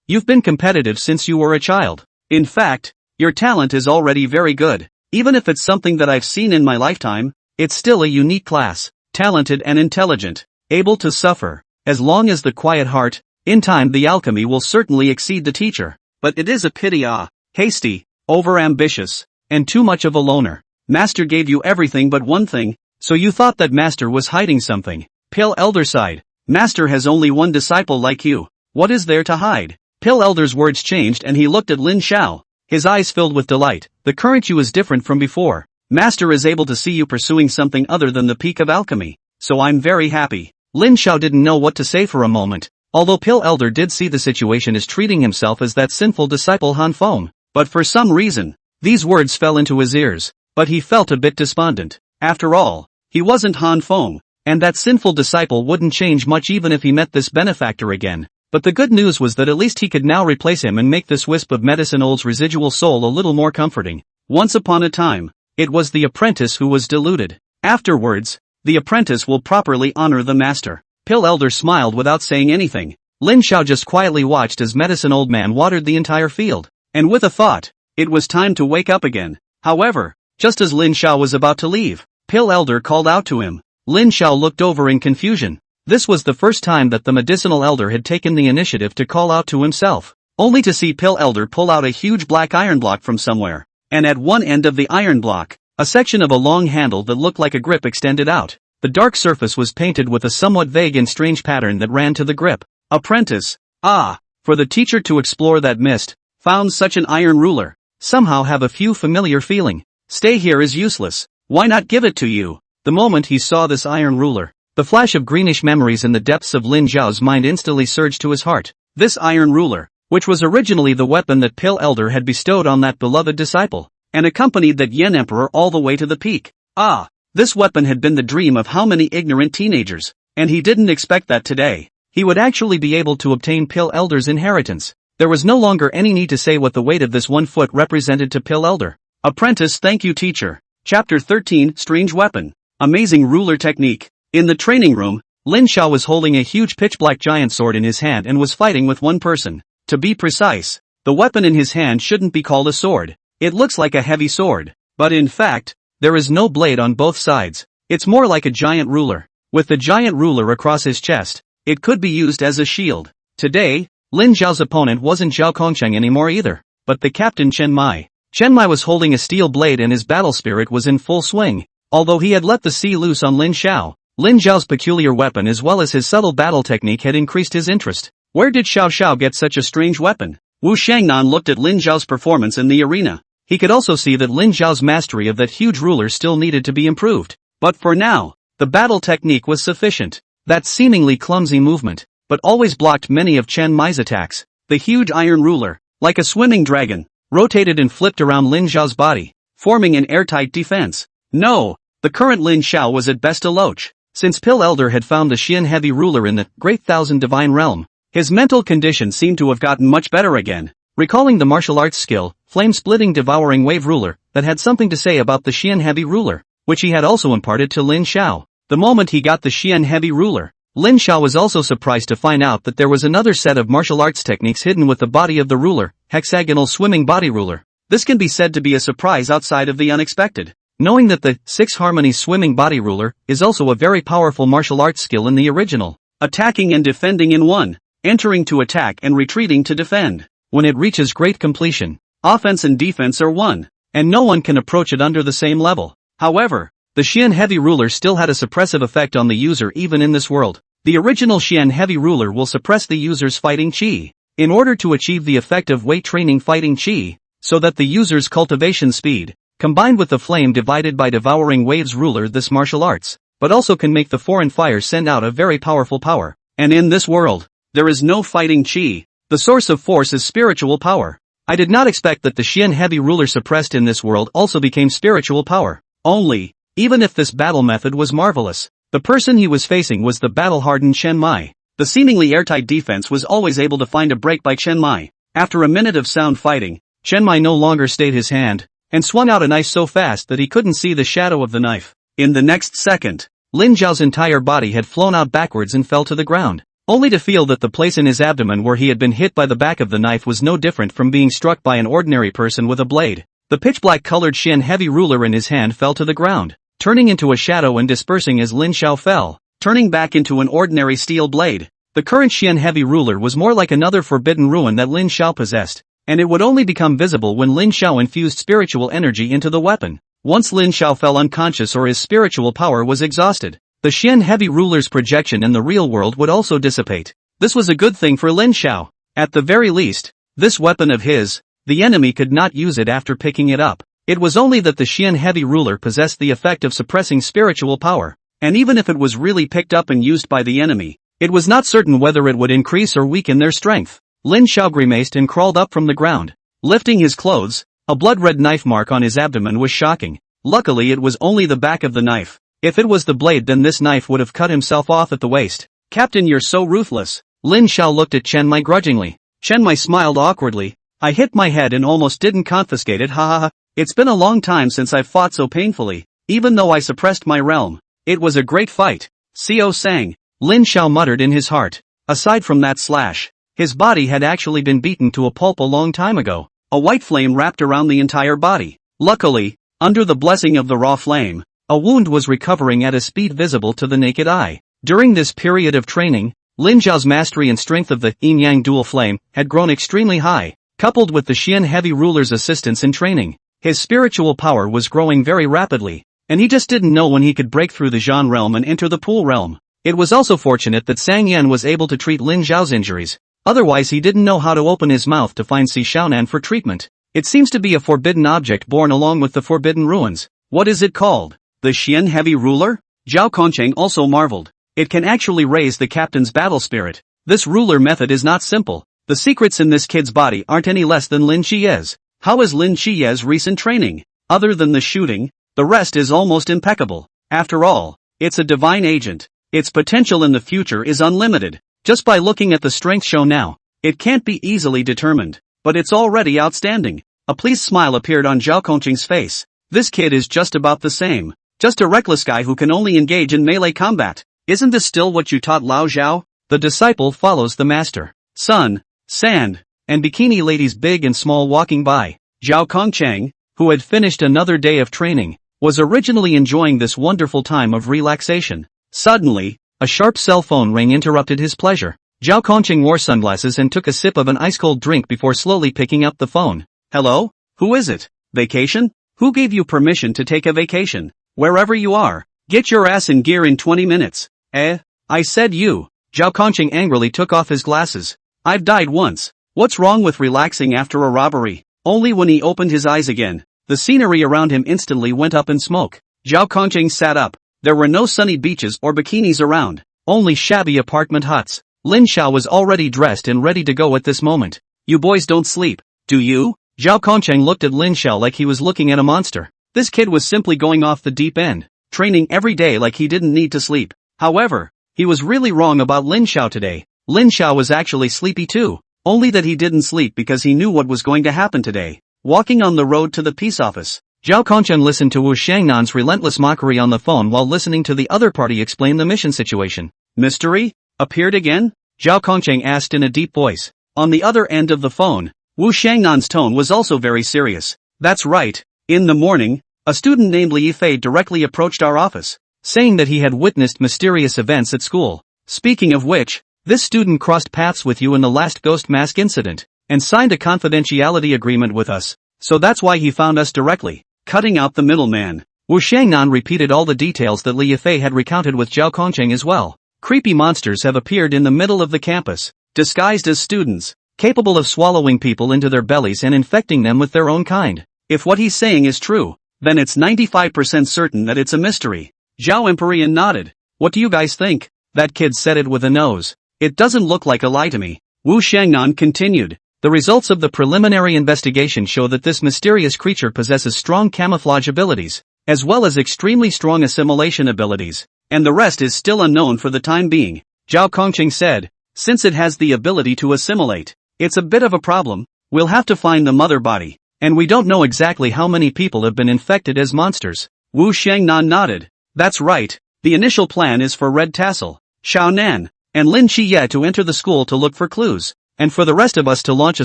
You've been competitive since you were a child. In fact, your talent is already very good. Even if it's something that I've seen in my lifetime, it's still a unique class. Talented and intelligent. Able to suffer. As long as the quiet heart, in time the alchemy will certainly exceed the teacher. But it is a pity hasty, over-ambitious, and too much of a loner. Master gave you everything but one thing, so you thought that Master was hiding something. Pill Elder sighed. Master has only one disciple like you. What is there to hide? Pill Elder's words changed and he looked at Lin Xiao. His eyes filled with delight. The current you is different from before. Master is able to see you pursuing something other than the peak of alchemy. So I'm very happy. Lin Xiao didn't know what to say for a moment. Although Pill Elder did see the situation as treating himself as that sinful disciple Han Feng. But for some reason, these words fell into his ears. But he felt a bit despondent. After all, he wasn't Han Feng. And that sinful disciple wouldn't change much even if he met this benefactor again. But the good news was that at least he could now replace him and make this wisp of medicine old's residual soul a little more comforting. Once upon a time, it was the apprentice who was deluded. Afterwards, the apprentice will properly honor the master. Pill Elder smiled without saying anything. Lin Xiao just quietly watched as medicine old man watered the entire field. And with a thought, it was time to wake up again. However, just as Lin Xiao was about to leave, Pill Elder called out to him. Lin Xiao looked over in confusion. This was the first time that the medicinal elder had taken the initiative to call out to himself, only to see Pill Elder pull out a huge black iron block from somewhere, and at one end of the iron block, a section of a long handle that looked like a grip extended out. The dark surface was painted with a somewhat vague and strange pattern that ran to the grip. Apprentice. For the teacher to explore that mist, found such an iron ruler, somehow have a few familiar feeling. Stay here is useless. Why not give it to you? The moment he saw this iron ruler, the flash of greenish memories in the depths of Lin Zhao's mind instantly surged to his heart. This iron ruler, which was originally the weapon that Pale Elder had bestowed on that beloved disciple, and accompanied that Yen Emperor all the way to the peak. Ah! This weapon had been the dream of how many ignorant teenagers, and he didn't expect that today he would actually be able to obtain Pale Elder's inheritance. There was no longer any need to say what the weight of this 1 foot represented to Pale Elder. Apprentice, thank you teacher. Chapter 13, Strange Weapon. Amazing Ruler Technique. In the training room, Lin Xiao was holding a huge pitch-black giant sword in his hand and was fighting with one person. To be precise, the weapon in his hand shouldn't be called a sword. It looks like a heavy sword, but in fact, there is no blade on both sides. It's more like a giant ruler. With the giant ruler across his chest, it could be used as a shield. Today, Lin Xiao's opponent wasn't Zhao Kongcheng anymore either, but the captain Chen Mai. Chen Mai was holding a steel blade and his battle spirit was in full swing. Although he had let the sea loose on Lin Xiao, Lin Xiao's peculiar weapon as well as his subtle battle technique had increased his interest. Where did Xiao Xiao get such a strange weapon? Wu Shangnan looked at Lin Xiao's performance in the arena. He could also see that Lin Xiao's mastery of that huge ruler still needed to be improved. But for now, the battle technique was sufficient. That seemingly clumsy movement, but always blocked many of Chen Mai's attacks. The huge iron ruler, like a swimming dragon, rotated and flipped around Lin Xiao's body, forming an airtight defense. No, the current Lin Xiao was at best a loach. Since Pale Elder had found the Xian heavy ruler in the Great Thousand Divine Realm, his mental condition seemed to have gotten much better again. Recalling the martial arts skill, flame-splitting devouring wave ruler, that had something to say about the Xian heavy ruler, which he had also imparted to Lin Xiao. The moment he got the Xian heavy ruler, Lin Xiao was also surprised to find out that there was another set of martial arts techniques hidden with the body of the ruler, hexagonal swimming body ruler. This can be said to be a surprise outside of the unexpected. Knowing that the 6 harmony swimming body ruler is also a very powerful martial arts skill in the original. Attacking and defending in one, entering to attack and retreating to defend. When it reaches great completion, offense and defense are one, and no one can approach it under the same level. However, the Xian heavy ruler still had a suppressive effect on the user even in this world. The original Xian heavy ruler will suppress the user's fighting chi, in order to achieve the effect of weight training fighting chi, so that the user's cultivation speed, combined with the flame divided by devouring waves ruler this martial arts, but also can make the foreign fire send out a very powerful power. And in this world, there is no fighting chi. The source of force is spiritual power. I did not expect that the Xian heavy ruler suppressed in this world also became spiritual power. Only, even if this battle method was marvelous, the person he was facing was the battle-hardened Chen Mai. The seemingly airtight defense was always able to find a break by Chen Mai. After a minute of sound fighting, Chen Mai no longer stayed his hand, and swung out a knife so fast that he couldn't see the shadow of the knife. In the next second, Lin Xiao's entire body had flown out backwards and fell to the ground, only to feel that the place in his abdomen where he had been hit by the back of the knife was no different from being struck by an ordinary person with a blade. The pitch-black colored Xian heavy ruler in his hand fell to the ground, turning into a shadow and dispersing as Lin Xiao fell, turning back into an ordinary steel blade. The current Xian heavy ruler was more like another forbidden ruin that Lin Xiao possessed, and it would only become visible when Lin Xiao infused spiritual energy into the weapon. Once Lin Xiao fell unconscious or his spiritual power was exhausted, the Xian heavy ruler's projection in the real world would also dissipate. This was a good thing for Lin Xiao. At the very least, this weapon of his, the enemy could not use it after picking it up. It was only that the Xian heavy ruler possessed the effect of suppressing spiritual power, and even if it was really picked up and used by the enemy, it was not certain whether it would increase or weaken their strength. Lin Xiao grimaced and crawled up from the ground. Lifting his clothes, a blood-red knife mark on his abdomen was shocking. Luckily it was only the back of the knife. If it was the blade then this knife would have cut himself off at the waist. Captain, you're so ruthless. Lin Xiao looked at Chen Mai grudgingly. Chen Mai smiled awkwardly. I hit my head and almost didn't confiscate it, ha ha ha. It's been a long time since I've fought so painfully, even though I suppressed my realm. It was a great fight. Xiao Sang, Lin Xiao muttered in his heart. Aside from that slash, his body had actually been beaten to a pulp a long time ago. A white flame wrapped around the entire body. Luckily, under the blessing of the raw flame, a wound was recovering at a speed visible to the naked eye. During this period of training, Lin Xiao's mastery and strength of the yin-yang dual flame had grown extremely high, coupled with the Xian heavy ruler's assistance in training. His spiritual power was growing very rapidly, and he just didn't know when he could break through the Zhan realm and enter the Pool realm. It was also fortunate that Sang Yan was able to treat Lin Xiao's injuries, otherwise he didn't know how to open his mouth to find Si Xiaonan for treatment. It seems to be a forbidden object born along with the forbidden ruins. What is it called? The Xian heavy ruler? Zhao Kongcheng also marveled. It can actually raise the captain's battle spirit. This ruler method is not simple. The secrets in this kid's body aren't any less than Lin Chie's. How is Lin Chie's recent training? Other than the shooting, the rest is almost impeccable. After all, it's a divine agent. Its potential in the future is unlimited. Just by looking at the strength shown now, it can't be easily determined. But it's already outstanding. A pleased smile appeared on Zhao Kongqing's face. This kid is just about the same. Just a reckless guy who can only engage in melee combat. Isn't this still what you taught Lao Zhao? The disciple follows the master. Sun, sand, and bikini ladies big and small walking by. Zhao Kongqing, who had finished another day of training, was originally enjoying this wonderful time of relaxation. Suddenly, a sharp cell phone ring interrupted his pleasure. Zhao Kongqing wore sunglasses and took a sip of an ice-cold drink before slowly picking up the phone. Hello? Who is it? Vacation? Who gave you permission to take a vacation? Wherever you are, get your ass in gear in 20 minutes. I said you. Zhao Kongqing angrily took off his glasses. I've died once. What's wrong with relaxing after a robbery? Only when he opened his eyes again, the scenery around him instantly went up in smoke. Zhao Kongqing sat up. There were no sunny beaches or bikinis around, only shabby apartment huts. Lin Xiao was already dressed and ready to go at this moment. You boys don't sleep, do you? Zhao Kongqing looked at Lin Xiao like he was looking at a monster. This kid was simply going off the deep end, training every day like he didn't need to sleep. However, he was really wrong about Lin Xiao today. Lin Xiao was actually sleepy too, only that he didn't sleep because he knew what was going to happen today. Walking on the road to the peace office, Zhao Kongqing listened to Wu Shangnan's relentless mockery on the phone while listening to the other party explain the mission situation. Mystery? Appeared again? Zhao Kongqing asked in a deep voice. On the other end of the phone, Wu Shangnan's tone was also very serious. That's right. In the morning, a student named Li Yifei directly approached our office, saying that he had witnessed mysterious events at school. Speaking of which, this student crossed paths with you in the last ghost mask incident, and signed a confidentiality agreement with us, so that's why he found us directly, cutting out the middleman. Wu Shangnan repeated all the details that Li Yifei had recounted with Zhao Kongqing as well. Creepy monsters have appeared in the middle of the campus, disguised as students, capable of swallowing people into their bellies and infecting them with their own kind. If what he's saying is true, then it's 95% certain that it's a mystery. Zhao Empyrean nodded. What do you guys think? That kid said it with a nose. It doesn't look like a lie to me. Wu Shangnan continued. The results of the preliminary investigation show that this mysterious creature possesses strong camouflage abilities, as well as extremely strong assimilation abilities, and the rest is still unknown for the time being. Zhao Kongqing said, since it has the ability to assimilate, it's a bit of a problem. We'll have to find the mother body, and we don't know exactly how many people have been infected as monsters. Wu Shangnan nodded. That's right. The initial plan is for Red Tassel, Xiaonan, and Lin Qiye to enter the school to look for clues, and for the rest of us to launch a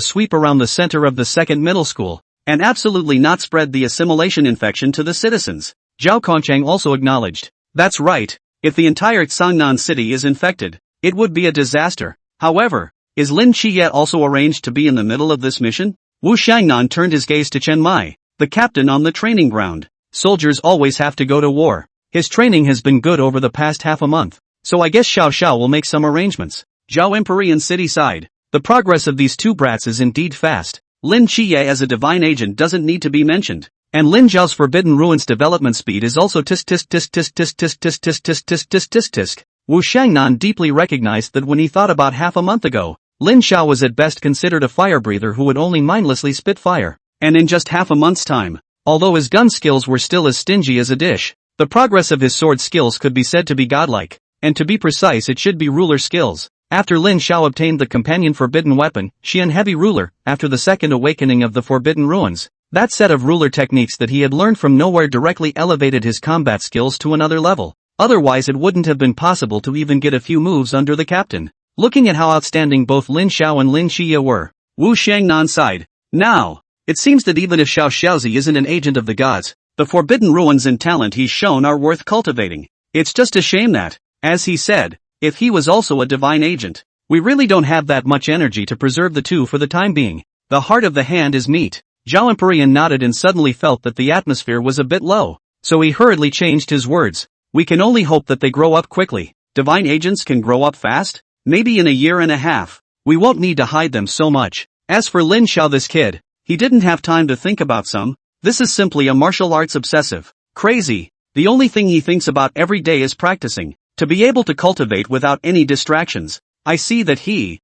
sweep around the center of the second middle school, and absolutely not spread the assimilation infection to the citizens. Zhao Kongqing also acknowledged. That's right. If the entire Xiangnan city is infected, it would be a disaster. However, is Lin Qiye also arranged to be in the middle of this mission? Wu Shangnan turned his gaze to Chen Mai, the captain on the training ground. Soldiers always have to go to war. His training has been good over the past half a month, so I guess Xiao Xiao will make some arrangements. Zhao Empyrean City sighed. The progress of these two brats is indeed fast. Lin Qiye as a divine agent doesn't need to be mentioned, and Lin Zhao's Forbidden Ruins development speed is also tisk tisk tisk tisk tisk tisk tisk tisk tisk tisk tisk tisk tisk. Wu Shangnan deeply recognized that when he thought about half a month ago, Lin Xiao was at best considered a fire breather who would only mindlessly spit fire, and in just half a month's time, although his gun skills were still as stingy as a dish, the progress of his sword skills could be said to be godlike, and to be precise it should be ruler skills. After Lin Xiao obtained the companion forbidden weapon, Xian Heavy Ruler, after the second awakening of the Forbidden Ruins, that set of ruler techniques that he had learned from nowhere directly elevated his combat skills to another level. Otherwise it wouldn't have been possible to even get a few moves under the captain. Looking at how outstanding both Lin Xiao and Lin Qiye were, Wu Shangnan sighed. Now, it seems that even if Xiao Xiaozi isn't an agent of the gods, the Forbidden Ruins and talent he's shown are worth cultivating. It's just a shame that, as he said, if he was also a divine agent, we really don't have that much energy to preserve the two for the time being. The heart of the hand is meat. Zhao Empyrean nodded and suddenly felt that the atmosphere was a bit low, so he hurriedly changed his words. We can only hope that they grow up quickly. Divine agents can grow up fast? Maybe in a year and a half. We won't need to hide them so much. As for Lin Xiao, this kid, he didn't have time to think about some. This is simply a martial arts obsessive. Crazy. The only thing he thinks about every day is practicing, to be able to cultivate without any distractions. I see that he,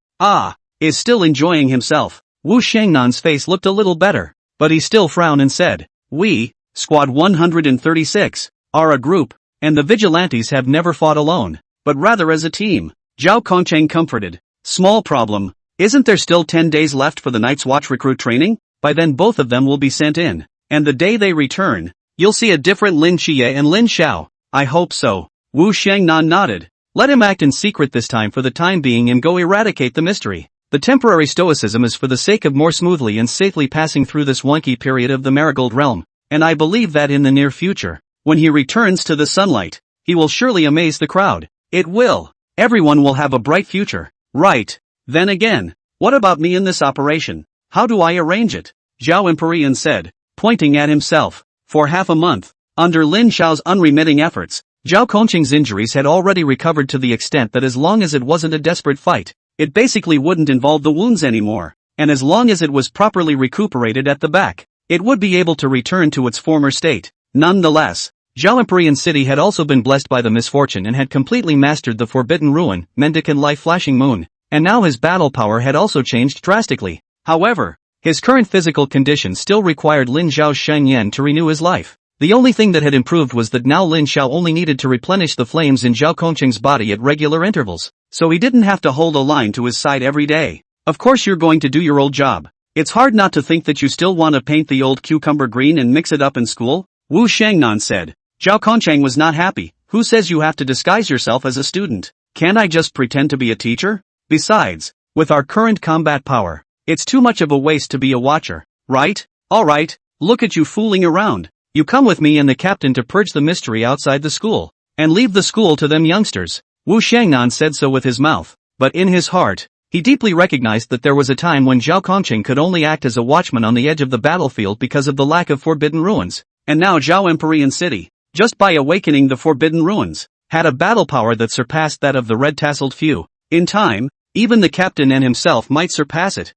is still enjoying himself. Wu Shangnan's face looked a little better, but he still frowned and said, "We, Squad 136, are a group, and the vigilantes have never fought alone, but rather as a team." Zhao Kongcheng comforted. "Small problem. Isn't there still 10 days left for the Night's Watch recruit training? By then both of them will be sent in, and the day they return, you'll see a different Lin Xie and Lin Xiao." "I hope so." Wu Shangnan nodded. "Let him act in secret this time for the time being and go eradicate the mystery. The temporary stoicism is for the sake of more smoothly and safely passing through this wonky period of the Marigold Realm, and I believe that in the near future, when he returns to the sunlight, he will surely amaze the crowd. It will. Everyone will have a bright future." "Right. Then again, what about me in this operation? How do I arrange it?" Zhao Empyrean said, pointing at himself. For half a month, under Lin Xiao's unremitting efforts, Zhao Kongqing's injuries had already recovered to the extent that as long as it wasn't a desperate fight, it basically wouldn't involve the wounds anymore, and as long as it was properly recuperated at the back, it would be able to return to its former state. Nonetheless, Zhao Empyrean City had also been blessed by the misfortune and had completely mastered the Forbidden Ruin, Mendicant Life Flashing Moon, and now his battle power had also changed drastically. However, his current physical condition still required Lin Xiao's Sheng Yan to renew his life. The only thing that had improved was that now Lin Xiao only needed to replenish the flames in Zhao Kongqing's body at regular intervals, so he didn't have to hold a line to his side every day. "Of course you're going to do your old job. It's hard not to think that you still want to paint the old cucumber green and mix it up in school," Wu Shangnan said. Zhao Kongqing was not happy. "Who says you have to disguise yourself as a student? Can't I just pretend to be a teacher? Besides, with our current combat power, it's too much of a waste to be a watcher, right? Alright, look at you fooling around. You come with me and the captain to purge the mystery outside the school, and leave the school to them youngsters." Wu Shangnan said so with his mouth, but in his heart, he deeply recognized that there was a time when Zhao Kongqing could only act as a watchman on the edge of the battlefield because of the lack of forbidden ruins, and now Zhao Empyrean City, just by awakening the forbidden ruins, had a battle power that surpassed that of the red-tasseled few. In time, even the captain and himself might surpass it.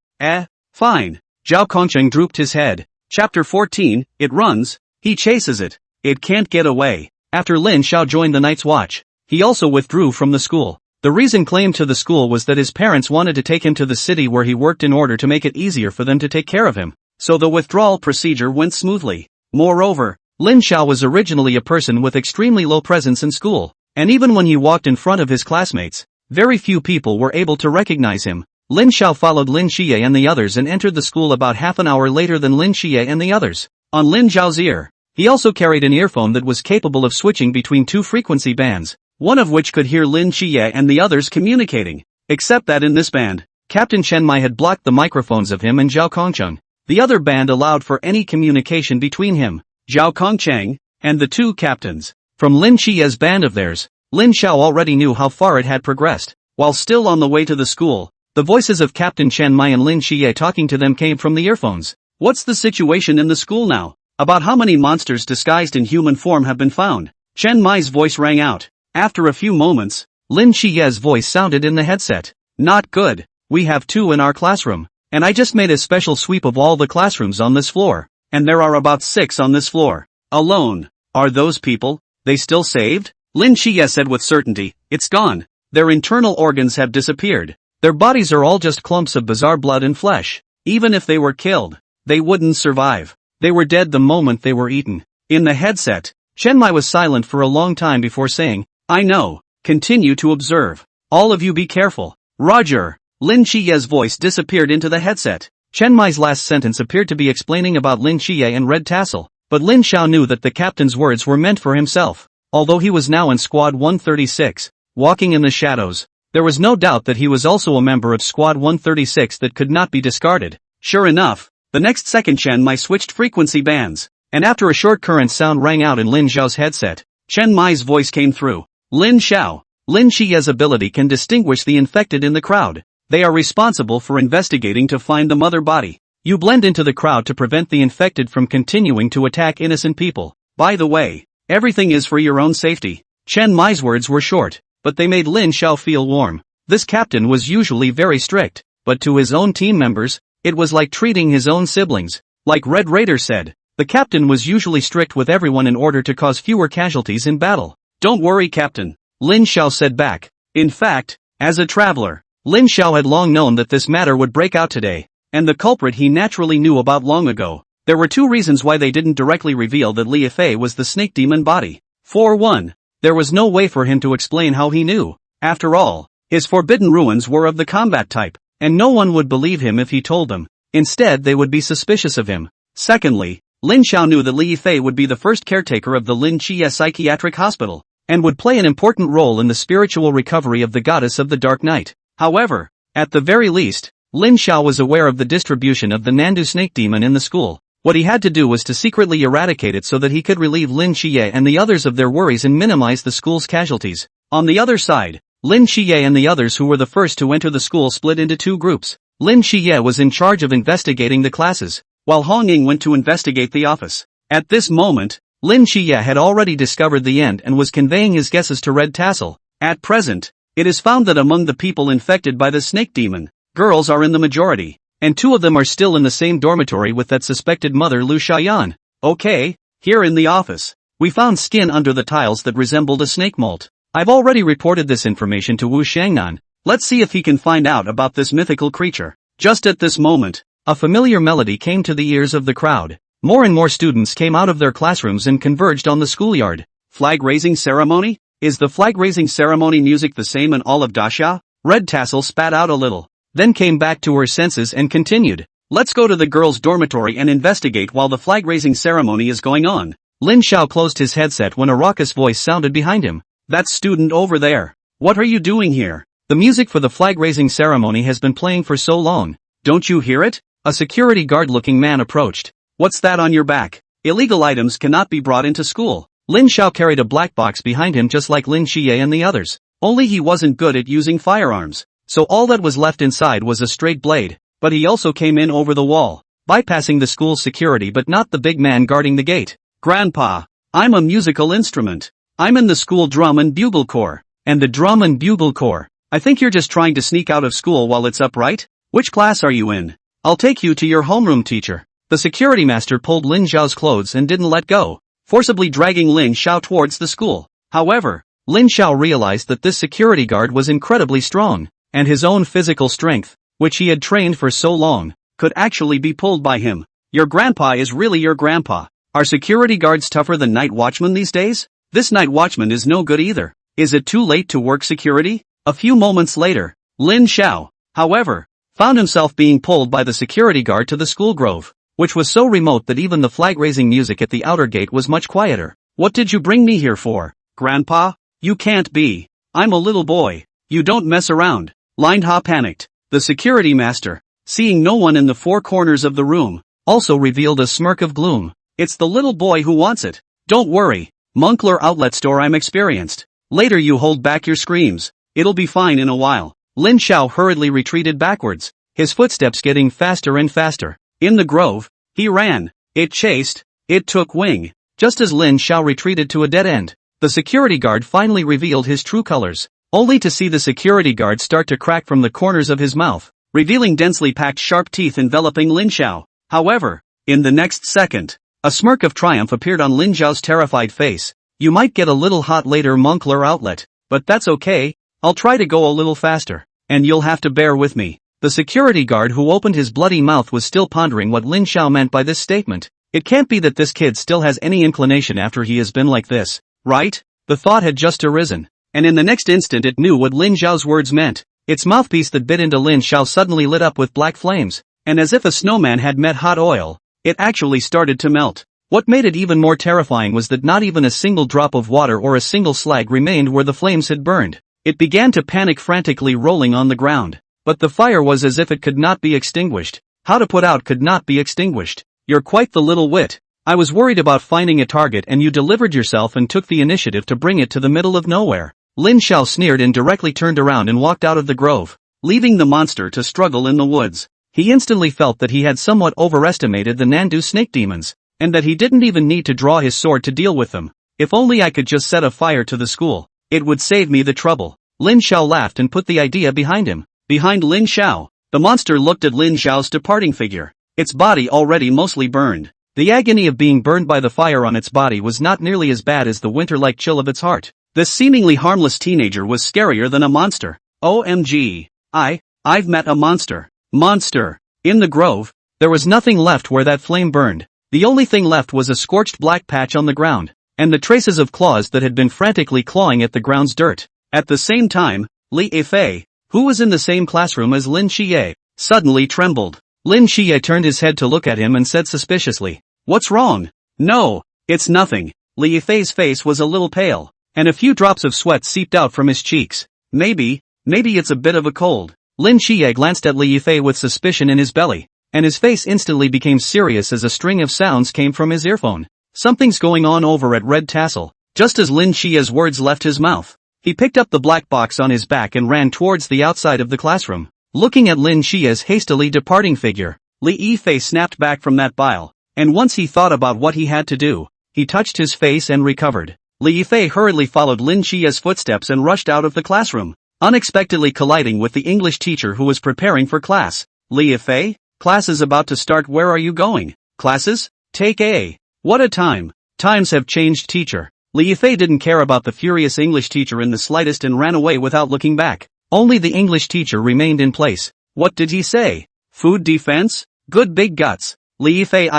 Fine. Zhao Kongqing drooped his head. Chapter 14, It runs, he chases it. It can't get away. After Lin Xiao joined the Night's Watch, he also withdrew from the school. The reason claimed to the school was that his parents wanted to take him to the city where he worked in order to make it easier for them to take care of him, so the withdrawal procedure went smoothly. Moreover, Lin Xiao was originally a person with extremely low presence in school, and even when he walked in front of his classmates, very few people were able to recognize him. Lin Xiao followed Lin Xie and the others and entered the school about half an hour later than Lin Xie and the others. On Lin Zhao's ear, he also carried an earphone that was capable of switching between two frequency bands, one of which could hear Lin Xie and the others communicating. Except that in this band, Captain Chen Mai had blocked the microphones of him and Zhao Kongcheng. The other band allowed for any communication between him, Zhao Kongcheng, and the two captains. From Lin Xie's band of theirs, Lin Xiao already knew how far it had progressed. While still on the way to the school, the voices of Captain Chen Mai and Lin Xie talking to them came from the earphones. "What's the situation in the school now? About how many monsters disguised in human form have been found?" Chen Mai's voice rang out. After a few moments, Lin Xie's voice sounded in the headset. "Not good. We have 2 in our classroom, and I just made a special sweep of all the classrooms on this floor, and there are about 6 on this floor alone. Are those people, they still saved?" Lin Xie said with certainty. "It's gone. Their internal organs have disappeared. Their bodies are all just clumps of bizarre blood and flesh. Even if they were killed, they wouldn't survive. They were dead the moment they were eaten." In the headset, Chen Mai was silent for a long time before saying, "I know. Continue to observe. All of you be careful." "Roger." Lin Xie's voice disappeared into the headset. Chen Mai's last sentence appeared to be explaining about Lin Xie and Red Tassel, but Lin Xiao knew that the captain's words were meant for himself. Although he was now in Squad 136, walking in the shadows, there was no doubt that he was also a member of Squad 136 that could not be discarded. Sure enough, the next second Chen Mai switched frequency bands, and after a short current sound rang out in Lin Xiao's headset, Chen Mai's voice came through. "Lin Xiao, Lin Xie's ability can distinguish the infected in the crowd. They are responsible for investigating to find the mother body. You blend into the crowd to prevent the infected from continuing to attack innocent people. By the way, everything is for your own safety." Chen Mai's words were short, but they made Lin Xiao feel warm. This captain was usually very strict, but to his own team members, it was like treating his own siblings. Like Red Raider said, the captain was usually strict with everyone in order to cause fewer casualties in battle. "Don't worry, Captain," Lin Xiao said back. "In fact, as a traveler, Lin Xiao had long known that this matter would break out today, and the culprit he naturally knew about long ago. There were two reasons why they didn't directly reveal that Li Yifei was the snake demon body. For one, there was no way for him to explain how he knew. After all, his forbidden ruins were of the combat type, and no one would believe him if he told them. Instead, they would be suspicious of him. Secondly, Lin Xiao knew that Li Yifei would be the first caretaker of the Lin Qie Psychiatric Hospital, and would play an important role in the spiritual recovery of the goddess of the Dark Night. However, at the very least, Lin Xiao was aware of the distribution of the Nandu snake demon in the school. What he had to do was to secretly eradicate it so that he could relieve Lin Qie and the others of their worries and minimize the school's casualties. On the other side, Lin Qie and the others who were the first to enter the school split into two groups. Lin Qie was in charge of investigating the classes, while Hong Ying went to investigate the office. At this moment, Lin Qie had already discovered the end and was conveying his guesses to Red Tassel. At present, it is found that among the people infected by the snake demon, girls are in the majority, and two of them are still in the same dormitory with that suspected mother Lu Xiaoyan. Okay, here in the office, we found skin under the tiles that resembled a snake molt. I've already reported this information to Wu Shangnan. Let's see if he can find out about this mythical creature. Just at this moment, a familiar melody came to the ears of the crowd. More and more students came out of their classrooms and converged on the schoolyard. Flag-raising ceremony? Is the flag-raising ceremony music the same in all of Daxia? Red Tassel spat out a little, then came back to her senses and continued. Let's go to the girls' dormitory and investigate while the flag-raising ceremony is going on. Lin Xiao closed his headset when a raucous voice sounded behind him. That student over there. What are you doing here? The music for the flag-raising ceremony has been playing for so long. Don't you hear it? A security guard-looking man approached. What's that on your back? Illegal items cannot be brought into school. Lin Xiao carried a black box behind him just like Lin Qie and the others. Only he wasn't good at using firearms, so all that was left inside was a straight blade. But he also came in over the wall, bypassing the school's security but not the big man guarding the gate. Grandpa, I'm a musical instrument. I'm in the school drum and bugle corps. And the drum and bugle corps. I think you're just trying to sneak out of school while it's up, right? Which class are you in? I'll take you to your homeroom, teacher. The security master pulled Lin Xiao's clothes and didn't let go, forcibly dragging Lin Xiao towards the school. However, Lin Xiao realized that this security guard was incredibly strong, and his own physical strength, which he had trained for so long, could actually be pulled by him. Your grandpa is really your grandpa. Are security guards tougher than night watchmen these days? This night watchman is no good either. Is it too late to work security? A few moments later, Lin Xiao, however, found himself being pulled by the security guard to the school grove, which was so remote that even the flag-raising music at the outer gate was much quieter. What did you bring me here for, Grandpa? You can't be. I'm a little boy. You don't mess around. Lin Ha panicked. The security master, seeing no one in the four corners of the room, also revealed a smirk of gloom. It's the little boy who wants it. Don't worry, Moncler outlet store, I'm experienced. Later you hold back your screams. It'll be fine in a while. Lin Xiao hurriedly retreated backwards, his footsteps getting faster and faster. In the grove, he ran. It chased. It took wing. Just as Lin Xiao retreated to a dead end, the security guard finally revealed his true colors, only to see the security guard start to crack from the corners of his mouth, revealing densely packed sharp teeth enveloping Lin Xiao. However, in the next second, a smirk of triumph appeared on Lin Xiao's terrified face. You might get a little hot later, Moncler outlet, but that's okay. I'll try to go a little faster, and you'll have to bear with me. The security guard who opened his bloody mouth was still pondering what Lin Xiao meant by this statement. It can't be that this kid still has any inclination after he has been like this, right? The thought had just arisen, and in the next instant it knew what Lin Xiao's words meant. Its mouthpiece that bit into Lin Xiao suddenly lit up with black flames, and as if a snowman had met hot oil, it actually started to melt. What made it even more terrifying was that not even a single drop of water or a single slag remained where the flames had burned. It began to panic, frantically rolling on the ground. But the fire was as if it could not be extinguished. How to put out could not be extinguished. You're quite the little wit. I was worried about finding a target and you delivered yourself and took the initiative to bring it to the middle of nowhere. Lin Xiao sneered and directly turned around and walked out of the grove, leaving the monster to struggle in the woods. He instantly felt that he had somewhat overestimated the Nandu snake demons, and that he didn't even need to draw his sword to deal with them. If only I could just set a fire to the school, it would save me the trouble. Lin Xiao laughed and put the idea behind him. Behind Lin Xiao, the monster looked at Lin Xiao's departing figure, its body already mostly burned. The agony of being burned by the fire on its body was not nearly as bad as the winter-like chill of its heart. This seemingly harmless teenager was scarier than a monster. OMG. I've met a monster. Monster. In the grove, there was nothing left where that flame burned. The only thing left was a scorched black patch on the ground, and the traces of claws that had been frantically clawing at the ground's dirt. At the same time, Li Yifei, who was in the same classroom as Lin Xie, suddenly trembled. Lin Xie turned his head to look at him and said suspiciously, "What's wrong?" "No, it's nothing." Li Yifei's face was a little pale, and a few drops of sweat seeped out from his cheeks. Maybe it's a bit of a cold." Lin Xie glanced at Li Yifei with suspicion in his belly, and his face instantly became serious as a string of sounds came from his earphone. "Something's going on over at Red Tassel." Just as Lin Xie's words left his mouth, he picked up the black box on his back and ran towards the outside of the classroom. Looking at Lin Xie's hastily departing figure, Li Yifei snapped back from that bile, and once he thought about what he had to do, he touched his face and recovered. Li Yifei hurriedly followed Lin Xie's footsteps and rushed out of the classroom, unexpectedly colliding with the English teacher who was preparing for class. "Li Yifei, class is about to start. Where are you going?" "Classes? Take A. What a time. Times have changed, teacher." Li Yifei didn't care about the furious English teacher in the slightest and ran away without looking back. Only the English teacher remained in place. "What did he say? Food defense? Good big guts." Li Yifei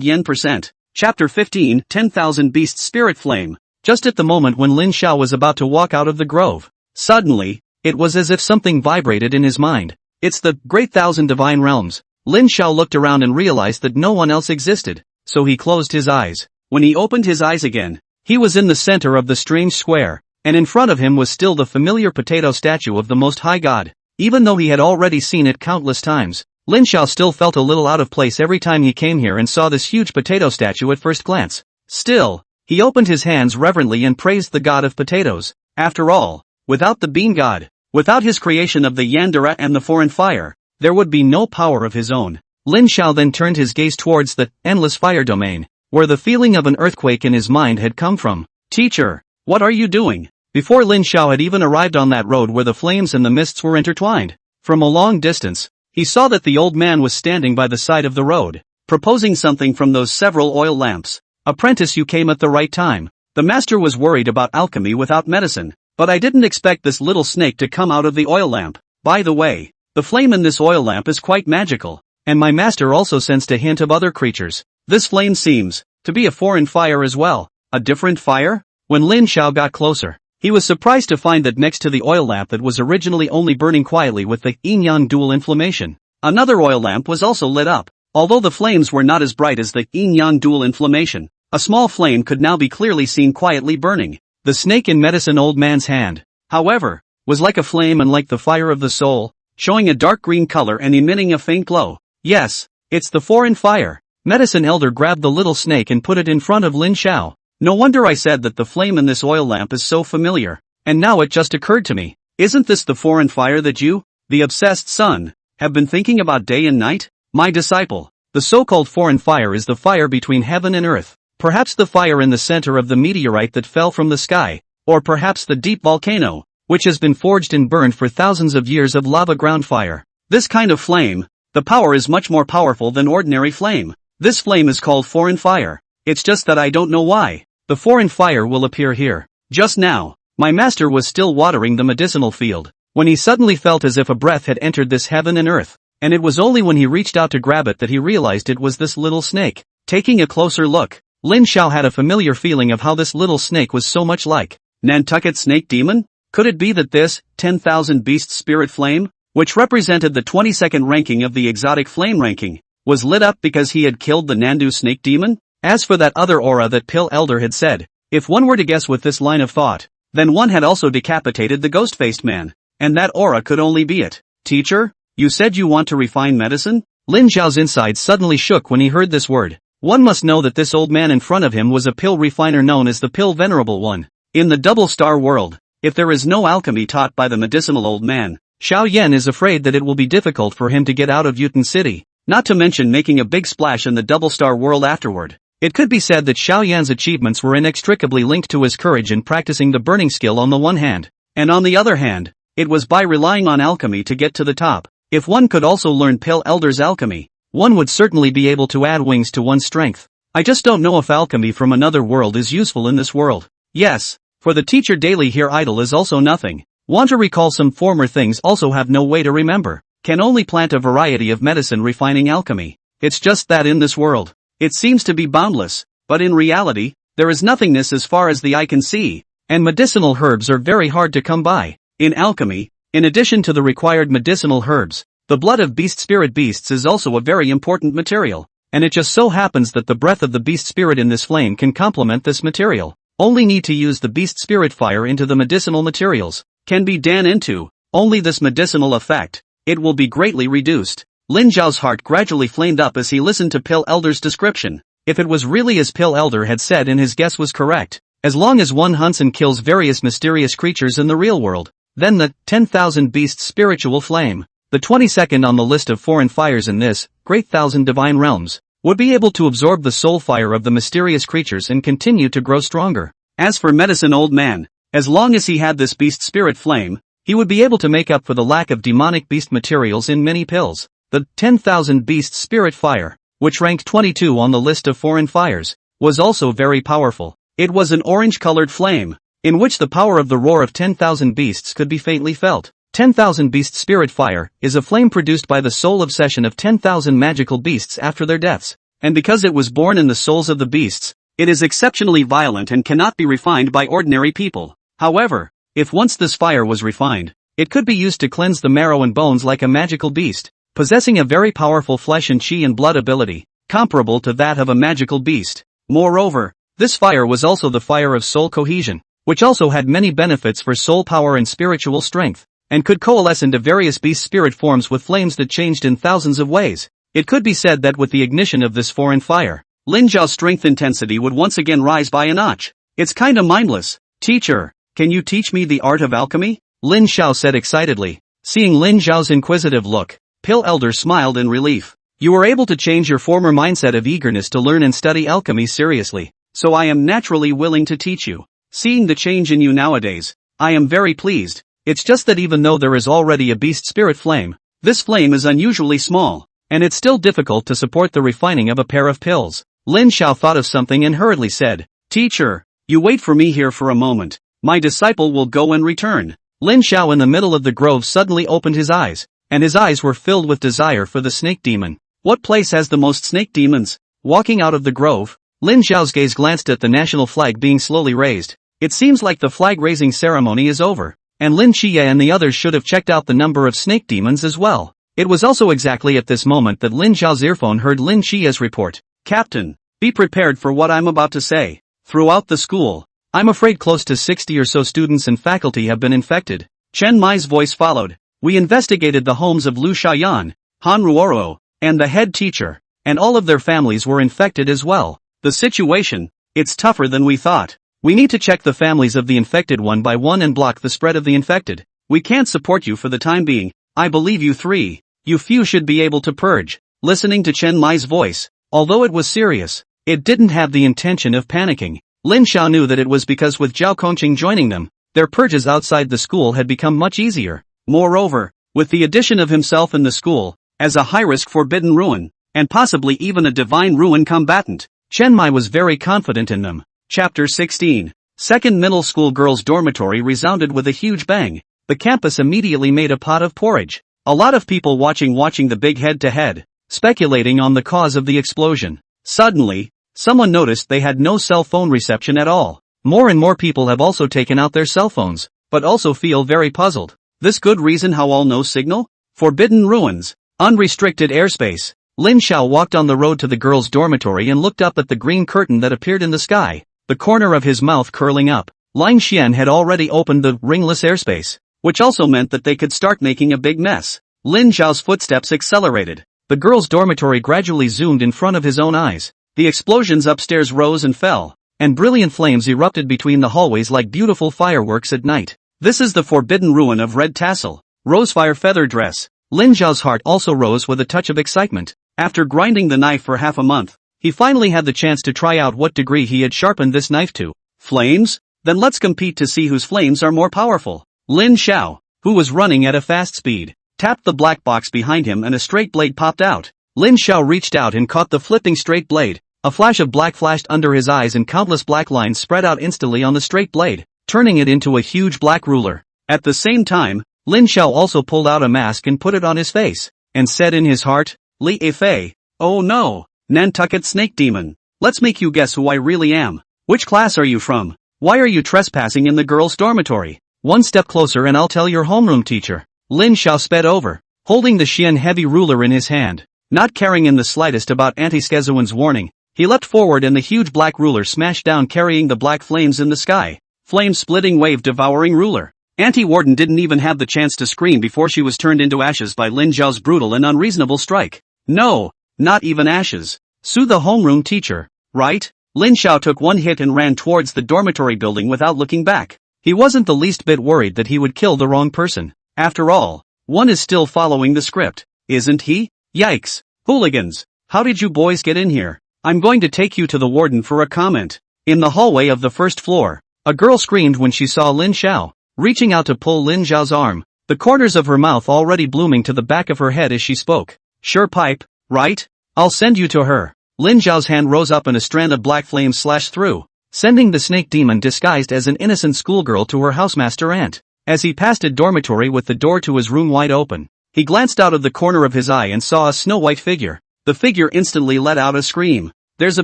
yen%. Chapter 15, 10,000 Beasts Spirit Flame. Just at the moment when Lin Xiao was about to walk out of the grove, suddenly, it was as if something vibrated in his mind. "It's the Great Thousand Divine Realms." Lin Xiao looked around and realized that no one else existed, so he closed his eyes. When he opened his eyes again, he was in the center of the strange square, and in front of him was still the familiar potato statue of the Most High God. Even though he had already seen it countless times, Lin Xiao still felt a little out of place every time he came here and saw this huge potato statue at first glance. Still, he opened his hands reverently and praised the god of potatoes. After all, without the bean god, without his creation of the Yandere and the foreign fire, there would be no power of his own. Lin Xiao then turned his gaze towards the endless fire domain, where the feeling of an earthquake in his mind had come from. "Teacher, what are you doing?" Before Lin Xiao had even arrived on that road where the flames and the mists were intertwined, from a long distance, he saw that the old man was standing by the side of the road, proposing something from those several oil lamps. "Apprentice, you came at the right time. The master was worried about alchemy without medicine, but I didn't expect this little snake to come out of the oil lamp. By the way, the flame in this oil lamp is quite magical, and my master also sensed a hint of other creatures. This flame seems to be a foreign fire as well." "A different fire?" When Lin Xiao got closer, he was surprised to find that next to the oil lamp that was originally only burning quietly with the yin-yang dual inflammation, another oil lamp was also lit up. Although the flames were not as bright as the yin-yang dual inflammation, a small flame could now be clearly seen quietly burning. The snake in medicine old man's hand, however, was like a flame and like the fire of the soul, showing a dark green color and emitting a faint glow. "Yes, it's the foreign fire." Medicine elder grabbed the little snake and put it in front of Lin Xiao. "No wonder I said that the flame in this oil lamp is so familiar, and now it just occurred to me. Isn't this the foreign fire that you, the obsessed son, have been thinking about day and night? My disciple, the so-called foreign fire is the fire between heaven and earth. Perhaps the fire in the center of the meteorite that fell from the sky, or perhaps the deep volcano, which has been forged and burned for thousands of years of lava ground fire. This kind of flame, the power is much more powerful than ordinary flame. This flame is called foreign fire. It's just that I don't know why. The foreign fire will appear here. Just now, my master was still watering the medicinal field, when he suddenly felt as if a breath had entered this heaven and earth, and it was only when he reached out to grab it that he realized it was this little snake. Taking a closer look, Lin Xiao had a familiar feeling of how this little snake was so much like Nantucket Snake Demon. Could it be that this 10,000 Beasts Spirit Flame, which represented the 22nd ranking of the exotic flame ranking, was lit up because he had killed the Nandu Snake Demon? As for that other aura that Pill Elder had said, if one were to guess with this line of thought, then one had also decapitated the ghost-faced man, and that aura could only be it. "Teacher, you said you want to refine medicine?" Lin Xiao's insides suddenly shook when he heard this word. One must know that this old man in front of him was a pill refiner known as the Pill Venerable One. In the Double Star world, if there is no alchemy taught by the medicinal old man, Xiao Yan is afraid that it will be difficult for him to get out of Yuten City, not to mention making a big splash in the Double Star world afterward. It could be said that Xiao Yan's achievements were inextricably linked to his courage in practicing the burning skill on the one hand, and on the other hand, it was by relying on alchemy to get to the top. If one could also learn Pill Elder's alchemy, one would certainly be able to add wings to one's strength. I just don't know if alchemy from another world is useful in this world. Yes, for the teacher daily here idle is also nothing. Want to recall some former things, also have no way to remember. Can only plant a variety of medicine refining alchemy. It's just that in this world, it seems to be boundless, but in reality, there is nothingness as far as the eye can see, and medicinal herbs are very hard to come by. In alchemy, in addition to the required medicinal herbs, the blood of beast spirit beasts is also a very important material, and it just so happens that the breath of the beast spirit in this flame can complement this material. Only need to use the beast spirit fire into the medicinal materials, can be done into, only this medicinal effect. It will be greatly reduced. Lin Zhao's heart gradually flamed up as he listened to Pill Elder's description. If it was really as Pill Elder had said and his guess was correct, as long as one hunts and kills various mysterious creatures in the real world, then the 10,000 beasts spiritual flame, the 22nd on the list of foreign fires in this great thousand divine realms, would be able to absorb the soul fire of the mysterious creatures and continue to grow stronger. As for Medicine Old Man, as long as he had this beast spirit flame, he would be able to make up for the lack of demonic beast materials in many pills. The 10,000 beast spirit fire, which ranked 22 on the list of foreign fires, was also very powerful. It was an orange-colored flame, in which the power of the roar of 10,000 beasts could be faintly felt. 10,000 beast spirit fire is a flame produced by the soul obsession of 10,000 magical beasts after their deaths, and because it was born in the souls of the beasts, it is exceptionally violent and cannot be refined by ordinary people. However, if once this fire was refined, it could be used to cleanse the marrow and bones like a magical beast, possessing a very powerful flesh and chi and blood ability, comparable to that of a magical beast. Moreover, this fire was also the fire of soul cohesion, which also had many benefits for soul power and spiritual strength, and could coalesce into various beast spirit forms with flames that changed in thousands of ways. It could be said that with the ignition of this foreign fire, Lin Zhao's strength intensity would once again rise by a notch. It's kinda mindless. Teacher, can you teach me the art of alchemy? Lin Zhao said excitedly. Seeing Lin Zhao's inquisitive look, Pill Elder smiled in relief. You were able to change your former mindset of eagerness to learn and study alchemy seriously, so I am naturally willing to teach you. Seeing the change in you nowadays, I am very pleased. It's just that even though there is already a beast spirit flame, this flame is unusually small, and it's still difficult to support the refining of a pair of pills. Lin Zhao thought of something and hurriedly said, Teacher, you wait for me here for a moment. My disciple will go and return. Lin Zhao in the middle of the grove suddenly opened his eyes, and his eyes were filled with desire for the snake demon. What place has the most snake demons? Walking out of the grove, Lin Zhao's gaze glanced at the national flag being slowly raised. It seems like the flag-raising ceremony is over, and Lin Qiye and the others should have checked out the number of snake demons as well. It was also exactly at this moment that Lin Zhao's earphone heard Lin Qiye's report. Captain, be prepared for what I'm about to say. Throughout the school, I'm afraid close to 60 or so students and faculty have been infected. Chen Mai's voice followed. We investigated the homes of Lu Xiaoyan, Han Ruoro, and the head teacher, and all of their families were infected as well. The situation, it's tougher than we thought. We need to check the families of the infected one by one and block the spread of the infected. We can't support you for the time being. I believe you three. You few should be able to purge. Listening to Chen Mai's voice, although it was serious, it didn't have the intention of panicking. Lin Xiao knew that it was because with Zhao Kongqing joining them, their purges outside the school had become much easier. Moreover, with the addition of himself in the school, as a high-risk forbidden ruin, and possibly even a divine ruin combatant, Chen Mai was very confident in them. Chapter 16. Second middle school girls' dormitory resounded with a huge bang. The campus immediately made a pot of porridge. A lot of people watching the big head-to-head, speculating on the cause of the explosion. Suddenly, someone noticed they had no cell phone reception at all. More and more people have also taken out their cell phones, but also feel very puzzled. This good reason how all no signal? Forbidden ruins. Unrestricted airspace. Lin Xiao walked on the road to the girls' dormitory and looked up at the green curtain that appeared in the sky, the corner of his mouth curling up. Line Xian had already opened the ringless airspace, which also meant that they could start making a big mess. Lin Zhao's footsteps accelerated. The girls' dormitory gradually zoomed in front of his own eyes. The explosions upstairs rose and fell, and brilliant flames erupted between the hallways like beautiful fireworks at night. This is the forbidden ruin of Red Tassel, Rosefire Feather Dress. Lin Zhao's heart also rose with a touch of excitement. After grinding the knife for half a month, he finally had the chance to try out what degree he had sharpened this knife to. Flames? Then let's compete to see whose flames are more powerful. Lin Xiao, who was running at a fast speed, tapped the black box behind him and a straight blade popped out. Lin Xiao reached out and caught the flipping straight blade. A flash of black flashed under his eyes and countless black lines spread out instantly on the straight blade, turning it into a huge black ruler. At the same time, Lin Xiao also pulled out a mask and put it on his face, and said in his heart, Li Fei. Oh no, Nantucket Snake Demon. Let's make you guess who I really am. Which class are you from? Why are you trespassing in the girls' dormitory? One step closer and I'll tell your homeroom teacher. Lin Xiao sped over, holding the Xian heavy ruler in his hand. Not caring in the slightest about Auntie Skezuan's warning, he leapt forward and the huge black ruler smashed down carrying the black flames in the sky. Flame-splitting wave-devouring ruler. Auntie Warden didn't even have the chance to scream before she was turned into ashes by Lin Xiao's brutal and unreasonable strike. No, not even ashes. Sue the homeroom teacher, right? Lin Xiao took one hit and ran towards the dormitory building without looking back. He wasn't the least bit worried that he would kill the wrong person. After all, one is still following the script, isn't he? Yikes. Hooligans, how did you boys get in here? I'm going to take you to the warden for a comment. In the hallway of the first floor, a girl screamed when she saw Lin Xiao, reaching out to pull Lin Xiao's arm, the corners of her mouth already blooming to the back of her head as she spoke. Sure pipe, right? I'll send you to her. Lin Xiao's hand rose up and a strand of black flames slashed through, sending the snake demon disguised as an innocent schoolgirl to her housemaster aunt. As he passed a dormitory with the door to his room wide open, he glanced out of the corner of his eye and saw a snow-white figure. The figure instantly let out a scream. There's a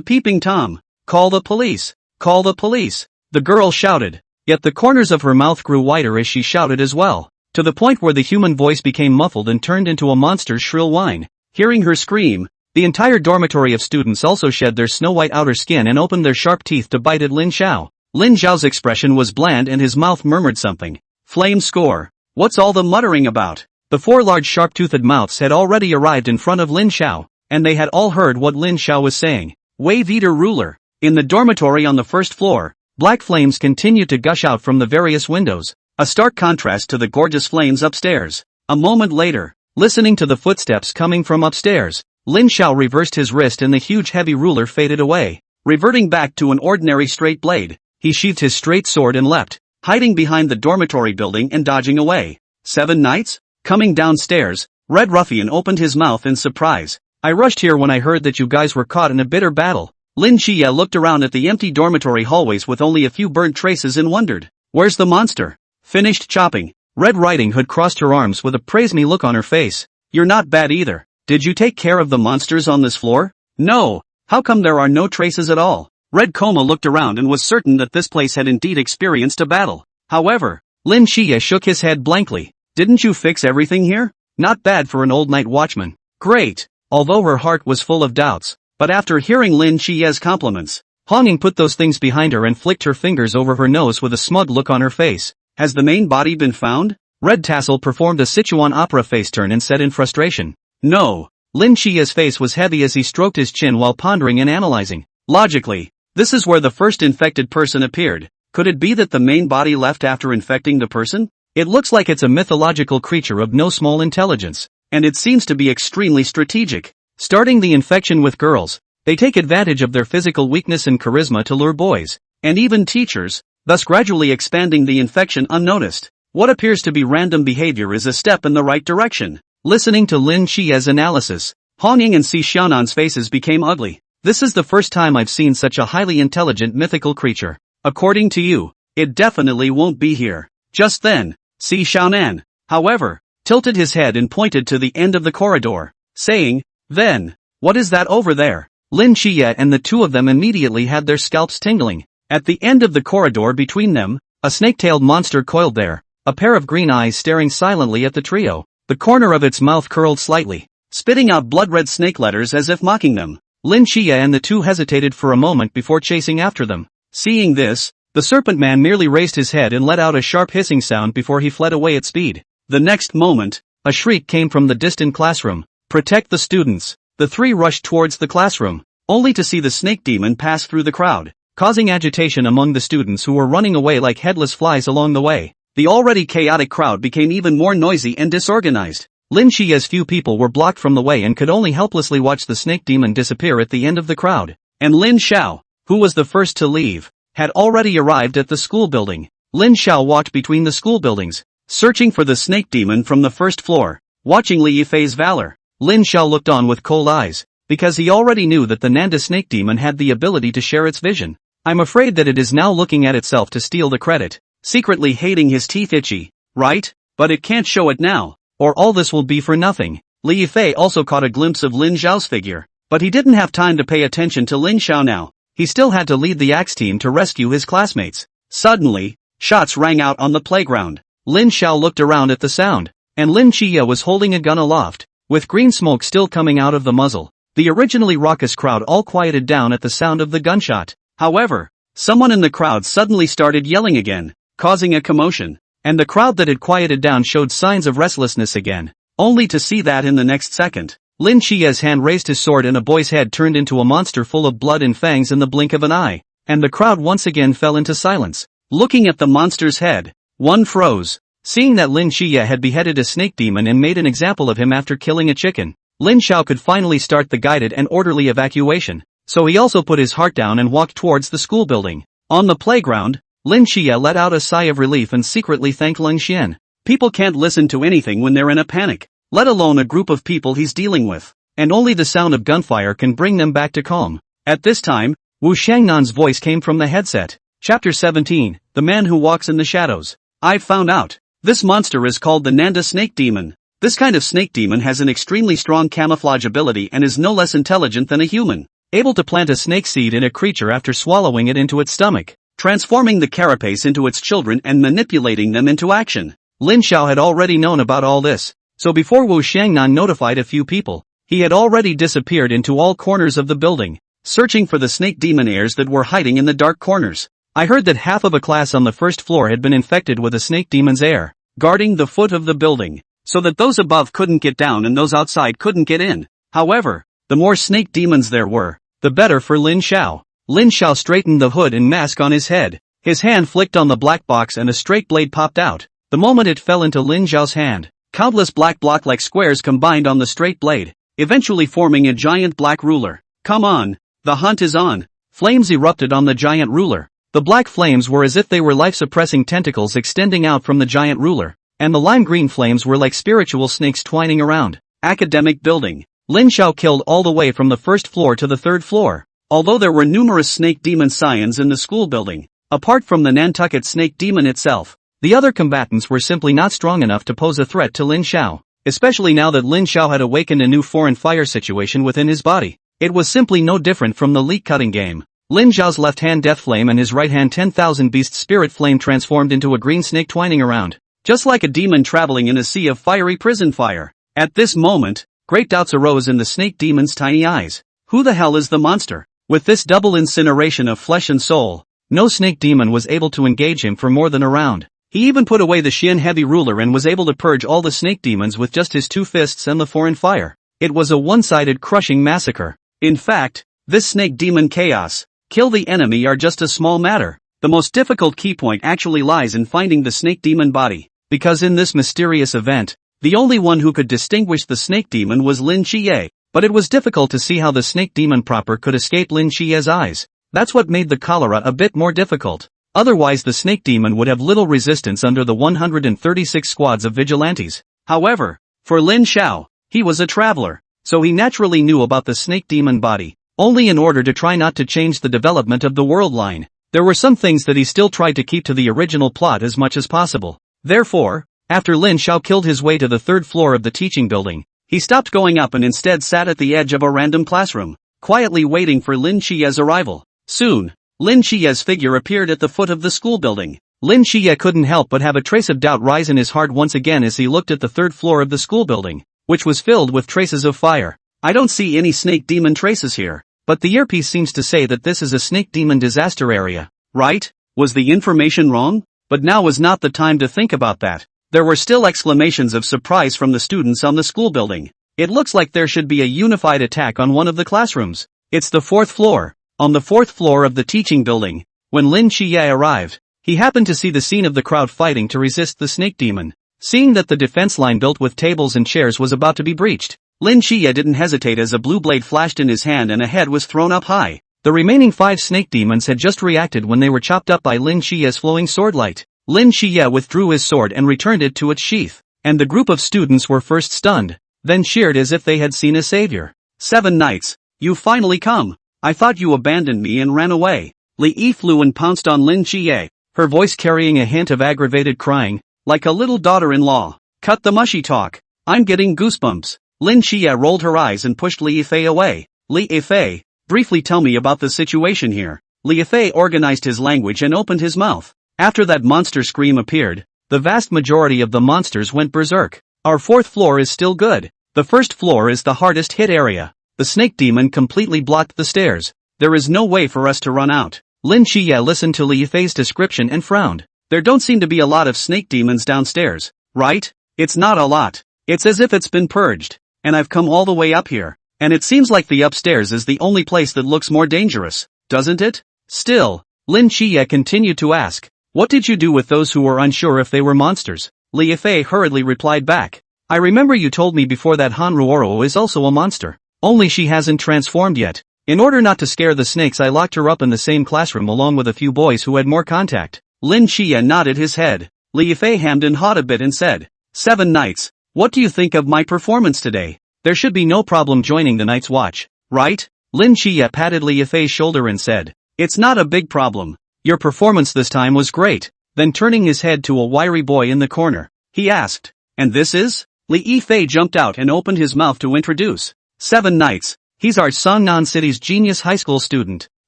peeping Tom. Call the police. Call the police. The girl shouted, yet the corners of her mouth grew wider as she shouted as well, to the point where the human voice became muffled and turned into a monster's shrill whine. Hearing her scream, the entire dormitory of students also shed their snow-white outer skin and opened their sharp teeth to bite at Lin Xiao. Lin Xiao's expression was bland and his mouth murmured something. Flame score. What's all the muttering about? The four large sharp-toothed mouths had already arrived in front of Lin Xiao, and they had all heard what Lin Xiao was saying. Wave eater ruler. In the dormitory on the first floor, black flames continued to gush out from the various windows, a stark contrast to the gorgeous flames upstairs. A moment later, listening to the footsteps coming from upstairs, Lin Xiao reversed his wrist and the huge heavy ruler faded away, reverting back to an ordinary straight blade. He sheathed his straight sword and leapt, hiding behind the dormitory building and dodging away. 7 Knights? Coming downstairs, Red Ruffian opened his mouth in surprise. I rushed here when I heard that you guys were caught in a bitter battle. Lin Xie looked around at the empty dormitory hallways with only a few burnt traces and wondered, where's the monster? Finished chopping. Red Riding Hood crossed her arms with a praise-me look on her face. You're not bad either. Did you take care of the monsters on this floor? No. How come there are no traces at all? Red Coma looked around and was certain that this place had indeed experienced a battle. However, Lin Xie shook his head blankly. Didn't you fix everything here? Not bad for an old night watchman. Great. Although her heart was full of doubts, but after hearing Lin Xie's compliments, Honging put those things behind her and flicked her fingers over her nose with a smug look on her face. Has the main body been found? Red Tassel performed a Sichuan opera face turn and said in frustration. No. Lin Xie's face was heavy as he stroked his chin while pondering and analyzing. Logically, this is where the first infected person appeared. Could it be that the main body left after infecting the person? It looks like it's a mythological creature of no small intelligence, and it seems to be extremely strategic. Starting the infection with girls, they take advantage of their physical weakness and charisma to lure boys, and even teachers, thus gradually expanding the infection unnoticed. What appears to be random behavior is a step in the right direction. Listening to Lin Xie's analysis, Honging and Si Xiaonan's faces became ugly. This is the first time I've seen such a highly intelligent mythical creature. According to you, it definitely won't be here. Just then, Si Xiaonan, however, tilted his head and pointed to the end of the corridor, saying, then, what is that over there? Lin Xie and the two of them immediately had their scalps tingling. At the end of the corridor between them, a snake-tailed monster coiled there, a pair of green eyes staring silently at the trio. The corner of its mouth curled slightly, spitting out blood-red snake letters as if mocking them. Lin Xie and the two hesitated for a moment before chasing after them. Seeing this, the serpent man merely raised his head and let out a sharp hissing sound before he fled away at speed. The next moment, a shriek came from the distant classroom. Protect the students. The three rushed towards the classroom, only to see the snake demon pass through the crowd, causing agitation among the students who were running away like headless flies along the way. The already chaotic crowd became even more noisy and disorganized. Lin Xie's few people were blocked from the way and could only helplessly watch the snake demon disappear at the end of the crowd. And Lin Xiao, who was the first to leave, had already arrived at the school building. Lin Xiao walked between the school buildings, searching for the snake demon from the first floor. Watching Li Yifei's valor, Lin Xiao looked on with cold eyes, because he already knew that the Nanda snake demon had the ability to share its vision. I'm afraid that it is now looking at itself to steal the credit. Secretly hating his teeth itchy, right? But it can't show it now, or all this will be for nothing. Li Yifei also caught a glimpse of Lin Xiao's figure, but he didn't have time to pay attention to Lin Xiao now. He still had to lead the axe team to rescue his classmates. Suddenly, shots rang out on the playground. Lin Xiao looked around at the sound, and Lin Qie was holding a gun aloft, with green smoke still coming out of the muzzle. The originally raucous crowd all quieted down at the sound of the gunshot. However, someone in the crowd suddenly started yelling again, causing a commotion, and the crowd that had quieted down showed signs of restlessness again, only to see that in the next second, Lin Qie's hand raised his sword and a boy's head turned into a monster full of blood and fangs in the blink of an eye, and the crowd once again fell into silence. Looking at the monster's head, one froze. Seeing that Lin Qie had beheaded a snake demon and made an example of him after killing a chicken, Lin Xiao could finally start the guided and orderly evacuation, so he also put his heart down and walked towards the school building. On the playground, Lin Qie let out a sigh of relief and secretly thanked Lin Xian. People can't listen to anything when they're in a panic, let alone a group of people he's dealing with, and only the sound of gunfire can bring them back to calm. At this time, Wu Xiangnan's voice came from the headset. Chapter 17, The Man Who Walks in the Shadows. I've found out. This monster is called the Nanda Snake Demon. This kind of snake demon has an extremely strong camouflage ability and is no less intelligent than a human, able to plant a snake seed in a creature after swallowing it into its stomach, transforming the carapace into its children and manipulating them into action. Lin Xiao had already known about all this, so before Wu Xiangnan notified a few people, he had already disappeared into all corners of the building, searching for the snake demon heirs that were hiding in the dark corners. I heard that half of a class on the first floor had been infected with a snake demon's heir, guarding the foot of the building, so that those above couldn't get down and those outside couldn't get in. However, the more snake demons there were, the better for Lin Xiao. Lin Xiao straightened the hood and mask on his head. His hand flicked on the black box and a straight blade popped out. The moment it fell into Lin Xiao's hand, countless black block-like squares combined on the straight blade, eventually forming a giant black ruler. Come on, the hunt is on. Flames erupted on the giant ruler. The black flames were as if they were life-suppressing tentacles extending out from the giant ruler, and the lime-green flames were like spiritual snakes twining around. Academic building. Lin Xiao killed all the way from the first floor to the third floor. Although there were numerous snake demon scions in the school building, apart from the Nantucket snake demon itself, the other combatants were simply not strong enough to pose a threat to Lin Xiao, especially now that Lin Xiao had awakened a new foreign fire situation within his body. It was simply no different from the leak-cutting game. Lin Xiao's left hand Death Flame and his right hand 10,000 Beast Spirit Flame transformed into a green snake twining around, just like a demon traveling in a sea of fiery prison fire. At this moment, great doubts arose in the snake demon's tiny eyes. Who the hell is the monster? With this double incineration of flesh and soul, no snake demon was able to engage him for more than a round. He even put away the Xian heavy ruler and was able to purge all the snake demons with just his two fists and the foreign fire. It was a one-sided crushing massacre. In fact, this snake demon chaos, kill the enemy are just a small matter. The most difficult key point actually lies in finding the snake demon body, because in this mysterious event, the only one who could distinguish the snake demon was Lin Qie, but it was difficult to see how the snake demon proper could escape Lin Qie's eyes. That's what made the cholera a bit more difficult. Otherwise the snake demon would have little resistance under the 136 squads of vigilantes. However, for Lin Xiao, he was a traveler, so he naturally knew about the snake demon body. Only in order to try not to change the development of the world line. There were some things that he still tried to keep to the original plot as much as possible. Therefore, after Lin Xiao killed his way to the third floor of the teaching building, he stopped going up and instead sat at the edge of a random classroom, quietly waiting for Lin Qie's arrival. Soon, Lin Qie's figure appeared at the foot of the school building. Lin Qie couldn't help but have a trace of doubt rise in his heart once again as he looked at the third floor of the school building, which was filled with traces of fire. I don't see any snake demon traces here. But the earpiece seems to say that this is a snake demon disaster area, right? Was the information wrong? But now was not the time to think about that. There were still exclamations of surprise from the students on the school building. It looks like there should be a unified attack on one of the classrooms. It's the fourth floor. On the fourth floor of the teaching building, when Lin Qie arrived, he happened to see the scene of the crowd fighting to resist the snake demon. Seeing that the defense line built with tables and chairs was about to be breached, Lin Qie didn't hesitate as a blue blade flashed in his hand and a head was thrown up high. The remaining 5 snake demons had just reacted when they were chopped up by Lin Qie's flowing swordlight. Lin Qie withdrew his sword and returned it to its sheath, and the group of students were first stunned, then cheered as if they had seen a savior. 7 Knights, you finally come. I thought you abandoned me and ran away. Li Yi flew and pounced on Lin Qie, her voice carrying a hint of aggravated crying. like a little daughter-in-law. Cut the mushy talk. I'm getting goosebumps. Lin Xie rolled her eyes and pushed Li Yifei away. Li Yifei, briefly tell me about the situation here. Li Yifei organized his language and opened his mouth. After that monster scream appeared, the vast majority of the monsters went berserk. Our fourth floor is still good. The first floor is the hardest hit area. The snake demon completely blocked the stairs. There is no way for us to run out. Lin Xie listened to Li Yifei's description and frowned. There don't seem to be a lot of snake demons downstairs, right? It's not a lot. It's as if it's been purged. And I've come all the way up here. And it seems like the upstairs is the only place that looks more dangerous, doesn't it? Still, Lin Xie continued to ask, what did you do with those who were unsure if they were monsters? Li Yifei hurriedly replied back. I remember you told me before that Han Ruoro is also a monster. Only she hasn't transformed yet. In order not to scare the snakes, I locked her up in the same classroom along with a few boys who had more contact. Lin Xie nodded his head. Li Yifei hammed and hawed a bit and said, 7 nights. What do you think of my performance today? There should be no problem joining the night's watch, right? Lin Xie patted Li Yifei's shoulder and said, it's not a big problem. Your performance this time was great. Then turning his head to a wiry boy in the corner, he asked, and this is? Li Yifei jumped out and opened his mouth to introduce. 7 nights. He's our Songnan City's genius high school student.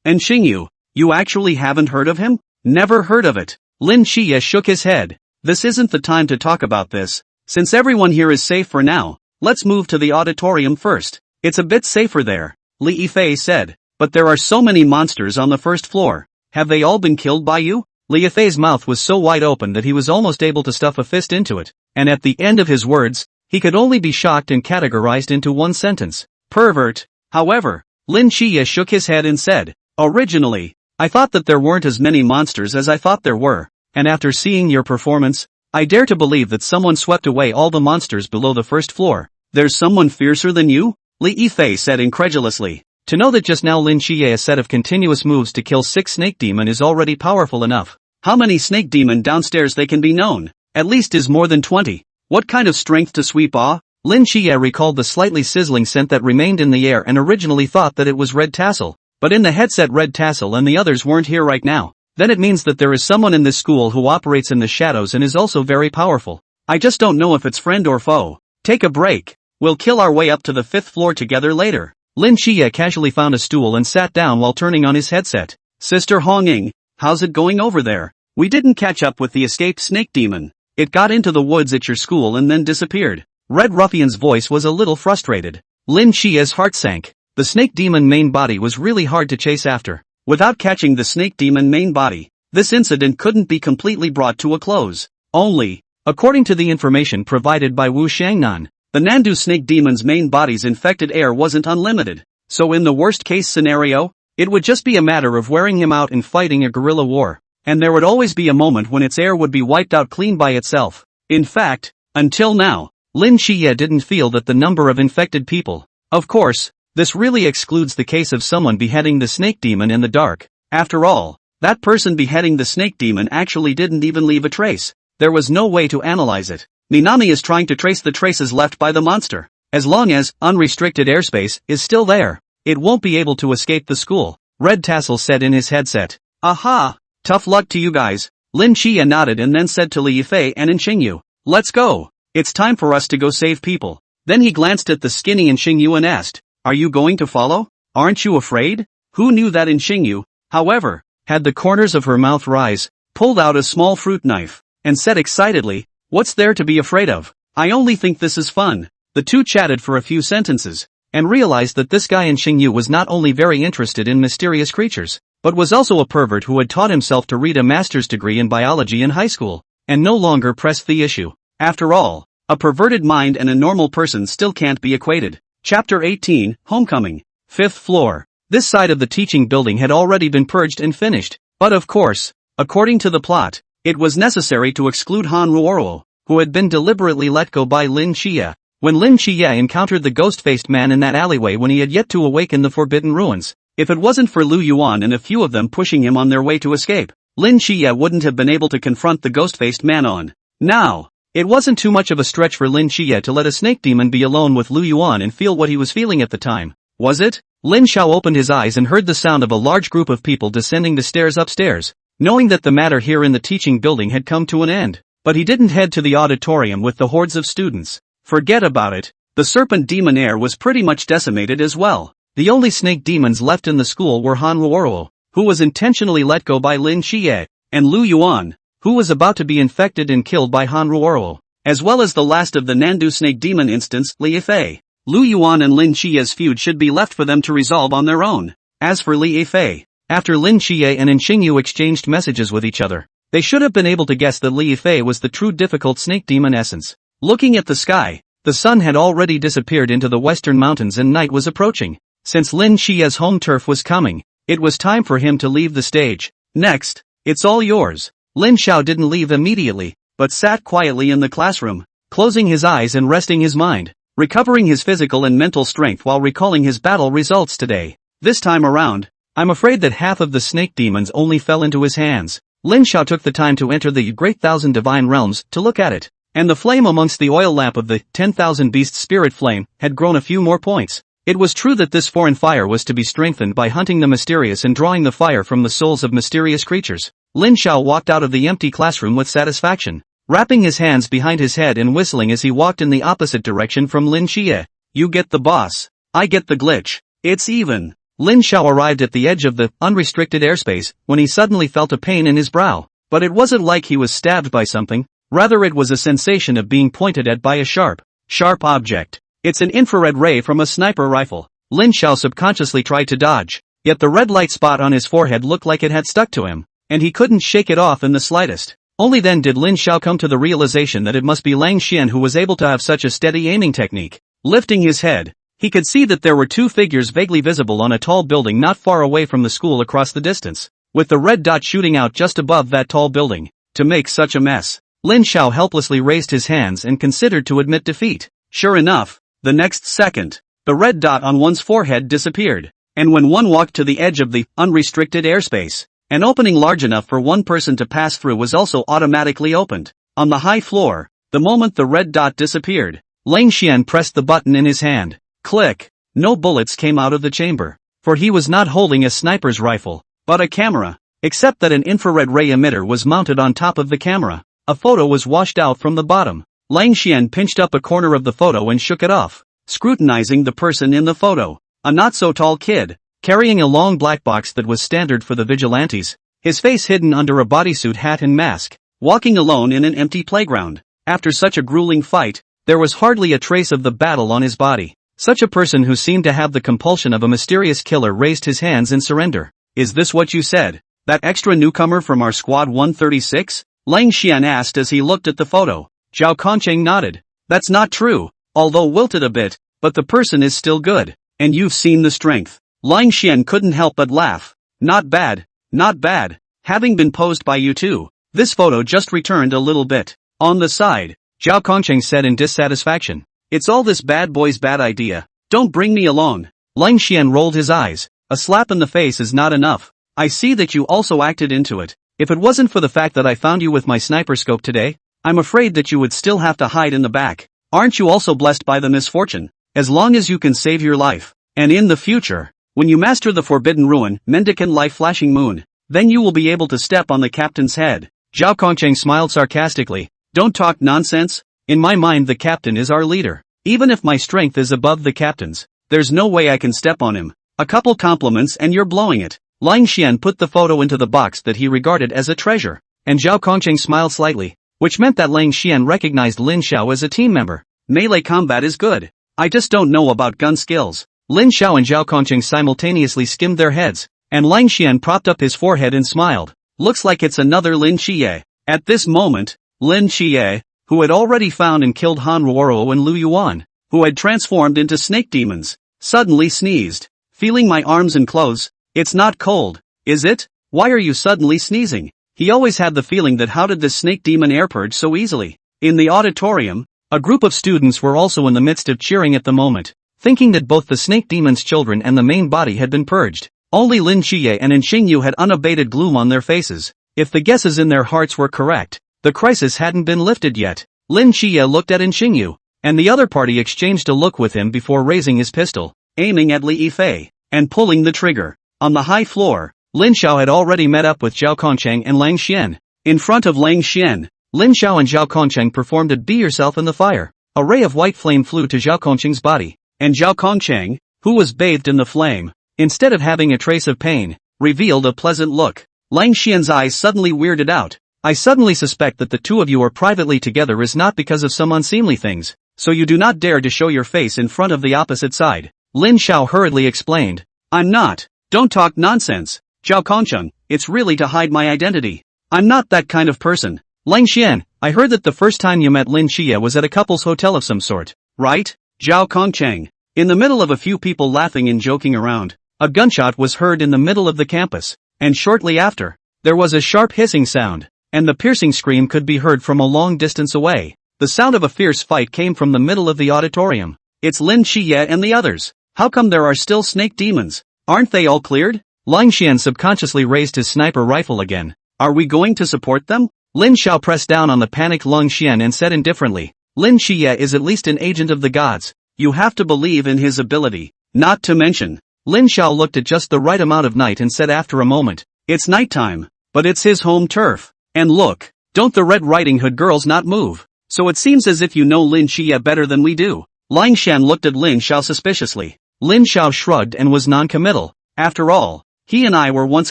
And Xingyu, you actually haven't heard of him? Never heard of it. Lin Xie shook his head. This isn't the time to talk about this. Since everyone here is safe for now, let's move to the auditorium first. It's a bit safer there, Li Yifei said. But there are so many monsters on the first floor. Have they all been killed by you? Li Yifei's mouth was so wide open that he was almost able to stuff a fist into it. And at the end of his words, he could only be shocked and categorized into one sentence. Pervert. However, Lin Xie shook his head and said, originally, I thought that there weren't as many monsters as I thought there were, and after seeing your performance, I dare to believe that someone swept away all the monsters below the first floor. There's someone fiercer than you? Li Yifei said incredulously. To know that just now Lin Xie's set of continuous moves to kill 6 snake demon is already powerful enough. How many snake demon downstairs they can be known? At least is more than 20. What kind of strength to sweep ah? Lin Xie recalled the slightly sizzling scent that remained in the air and originally thought that it was Red Tassel. But in the headset Red Tassel and the others weren't here right now. Then it means that there is someone in this school who operates in the shadows and is also very powerful. I just don't know if it's friend or foe. Take a break. We'll kill our way up to the 5th floor together later. Lin Xie casually found a stool and sat down while turning on his headset. Sister Honging, how's it going over there? We didn't catch up with the escaped snake demon. It got into the woods at your school and then disappeared. Red Ruffian's voice was a little frustrated. Lin Xie's heart sank. The snake demon main body was really hard to chase after. Without catching the snake demon main body, this incident couldn't be completely brought to a close. Only, according to the information provided by Wu Shangnan, the Nandu snake demon's main body's infected air wasn't unlimited. So in the worst case scenario, it would just be a matter of wearing him out and fighting a guerrilla war. And there would always be a moment when its air would be wiped out clean by itself. In fact, until now, Lin Xie didn't feel that the number of infected people. Of course, this really excludes the case of someone beheading the snake demon in the dark. After all, that person beheading the snake demon actually didn't even leave a trace. There was no way to analyze it. Minami is trying to trace the traces left by the monster. As long as unrestricted airspace is still there, it won't be able to escape the school, Red Tassel said in his headset. Aha! Tough luck to you guys. Lin Xie nodded and then said to Li Yifei and Xingyu, let's go. It's time for us to go save people. Then he glanced at the skinny Xingyu and asked, are you going to follow? Aren't you afraid? Who knew that Xingyu, however, had the corners of her mouth rise, pulled out a small fruit knife, and said excitedly, what's there to be afraid of? I only think this is fun. The two chatted for a few sentences, and realized that this guy Xingyu was not only very interested in mysterious creatures, but was also a pervert who had taught himself to read a master's degree in biology in high school, and no longer pressed the issue. After all, a perverted mind and a normal person still can't be equated. Chapter 18, Homecoming. 5th floor. This side of the teaching building had already been purged and finished, but of course, according to the plot, it was necessary to exclude Han Ruoro, who had been deliberately let go by Lin Xie. When Lin Xie encountered the ghost-faced man in that alleyway when he had yet to awaken the Forbidden Ruins, if it wasn't for Lu Yuan and a few of them pushing him on their way to escape, Lin Xie wouldn't have been able to confront the ghost-faced man on. Now, it wasn't too much of a stretch for Lin Xie to let a snake demon be alone with Lu Yuan and feel what he was feeling at the time, was it? Lin Xiao opened his eyes and heard the sound of a large group of people descending the stairs upstairs, knowing that the matter here in the teaching building had come to an end. but he didn't head to the auditorium with the hordes of students. Forget about it. The serpent demon heir was pretty much decimated as well. The only snake demons left in the school were Han Ruoro, who was intentionally let go by Lin Xie, and Lu Yuan, who was about to be infected and killed by Han Ruoro, as well as the last of the Nandu snake demon instance, Li Yifei. Lu Yuan and Lin Xie's feud should be left for them to resolve on their own. As for Li Yifei, after Lin Xie and Xingyu exchanged messages with each other, they should have been able to guess that Li Yifei was the true difficult snake demon essence. Looking at the sky, the sun had already disappeared into the western mountains and night was approaching. Since Lin Xie's home turf was coming, it was time for him to leave the stage. Next, it's all yours. Lin Xiao didn't leave immediately, but sat quietly in the classroom, closing his eyes and resting his mind, recovering his physical and mental strength while recalling his battle results today. This time around, I'm afraid that half of the snake demons only fell into his hands. Lin Xiao took the time to enter the Great Thousand Divine Realms to look at it, and the flame amongst the oil lamp of the 10,000 Beast Spirit Flame had grown a few more points. It was true that this foreign fire was to be strengthened by hunting the mysterious and drawing the fire from the souls of mysterious creatures. Lin Xiao walked out of the empty classroom with satisfaction, wrapping his hands behind his head and whistling as he walked in the opposite direction from Lin Xie. You get the boss. I get the glitch. It's even. Lin Xiao arrived at the edge of the unrestricted airspace when he suddenly felt a pain in his brow. But it wasn't like he was stabbed by something, rather it was a sensation of being pointed at by a sharp object. It's an infrared ray from a sniper rifle. Lin Xiao subconsciously tried to dodge, yet the red light spot on his forehead looked like it had stuck to him, and he couldn't shake it off in the slightest. Only then did Lin Xiao come to the realization that it must be Lang Xian who was able to have such a steady aiming technique. Lifting his head, he could see that there were two figures vaguely visible on a tall building not far away from the school across the distance, with the red dot shooting out just above that tall building. To make such a mess, Lin Xiao helplessly raised his hands and considered to admit defeat. Sure enough, the next second, the red dot on one's forehead disappeared, and when one walked to the edge of the unrestricted airspace, an opening large enough for one person to pass through was also automatically opened. On the high floor, the moment the red dot disappeared, Lang Xian pressed the button in his hand. Click! No bullets came out of the chamber, for he was not holding a sniper's rifle, but a camera, except that an infrared ray emitter was mounted on top of the camera. A photo was washed out from the bottom. Lang Xian pinched up a corner of the photo and shook it off, scrutinizing the person in the photo. A not-so-tall kid, carrying a long black box that was standard for the vigilantes, his face hidden under a bodysuit hat and mask, walking alone in an empty playground. After such a grueling fight, there was hardly a trace of the battle on his body. Such a person who seemed to have the compulsion of a mysterious killer raised his hands in surrender. Is this what you said? That extra newcomer from our squad 136? Lang Xian asked as he looked at the photo. Zhao Kongcheng nodded. That's not true, although wilted a bit, but the person is still good. And you've seen the strength. Lang Xian couldn't help but laugh. Not bad, not bad. Having been posed by you two, this photo just returned a little bit. On the side, Zhao Kongcheng said in dissatisfaction. It's all this bad boy's bad idea. Don't bring me along. Lang Xian rolled his eyes. A slap in the face is not enough. I see that you also acted into it. If it wasn't for the fact that I found you with my sniper scope today, I'm afraid that you would still have to hide in the back. Aren't you also blessed by the misfortune? As long as you can save your life, and in the future, when you master the Forbidden Ruin, Mendicant Life Flashing Moon, then you will be able to step on the captain's head. Zhao Kongcheng smiled sarcastically. Don't talk nonsense. In my mind the captain is our leader. Even if my strength is above the captain's, there's no way I can step on him. A couple compliments and you're blowing it. Lang Xian put the photo into the box that he regarded as a treasure, and Zhao Kongcheng smiled slightly, which meant that Lang Xian recognized Lin Xiao as a team member. Melee combat is good. I just don't know about gun skills. Lin Xiao and Zhao Kongcheng simultaneously skimmed their heads, and Lang Xian propped up his forehead and smiled. Looks like it's another Lin Xie. At this moment, Lin Xie, who had already found and killed Han Ruoro and Lu Yuan, who had transformed into snake demons, suddenly sneezed. Feeling my arms and clothes? It's not cold, is it? Why are you suddenly sneezing? He always had the feeling that how did this snake demon air purge so easily? In the auditorium, a group of students were also in the midst of cheering at the moment, thinking that both the snake demon's children and the main body had been purged. Only Lin Xie and Xingyu had unabated gloom on their faces. If the guesses in their hearts were correct, the crisis hadn't been lifted yet. Lin Xie looked at Xingyu, and the other party exchanged a look with him before raising his pistol, aiming at Li Yifei, and pulling the trigger. On the high floor, Lin Xiao had already met up with Zhao Kongcheng and Lang Xian. In front of Lang Xian, Lin Xiao and Zhao Kongcheng performed a be yourself in the fire. A ray of white flame flew to Zhao Kongcheng's body, and Zhao Kongcheng, who was bathed in the flame, instead of having a trace of pain, revealed a pleasant look. Lang Xian's eyes suddenly weirded out. I suddenly suspect that the two of you are privately together is not because of some unseemly things, so you do not dare to show your face in front of the opposite side. Lin Xiao hurriedly explained. I'm not. Don't talk nonsense, Zhao Kongcheng, it's really to hide my identity. I'm not that kind of person. Lang Xian, I heard that the first time you met Lin Xie was at a couple's hotel of some sort, right? Zhao Kongcheng. In the middle of a few people laughing and joking around, a gunshot was heard in the middle of the campus, and shortly after, there was a sharp hissing sound, and the piercing scream could be heard from a long distance away. The sound of a fierce fight came from the middle of the auditorium. It's Lin Xie and the others. How come there are still snake demons? Aren't they all cleared? Lang Xian subconsciously raised his sniper rifle again. Are we going to support them? Lin Xiao pressed down on the panicked Lang Xian and said indifferently. Lin Xie is at least an agent of the gods. You have to believe in his ability. Not to mention. Lin Xiao looked at just the right amount of night and said after a moment. It's nighttime, but it's his home turf. And look, don't the Red Riding Hood girls not move? So it seems as if you know Lin Xie better than we do. Lang Xian looked at Lin Xiao suspiciously. Lin Xiao shrugged and was non-committal. After all, he and I were once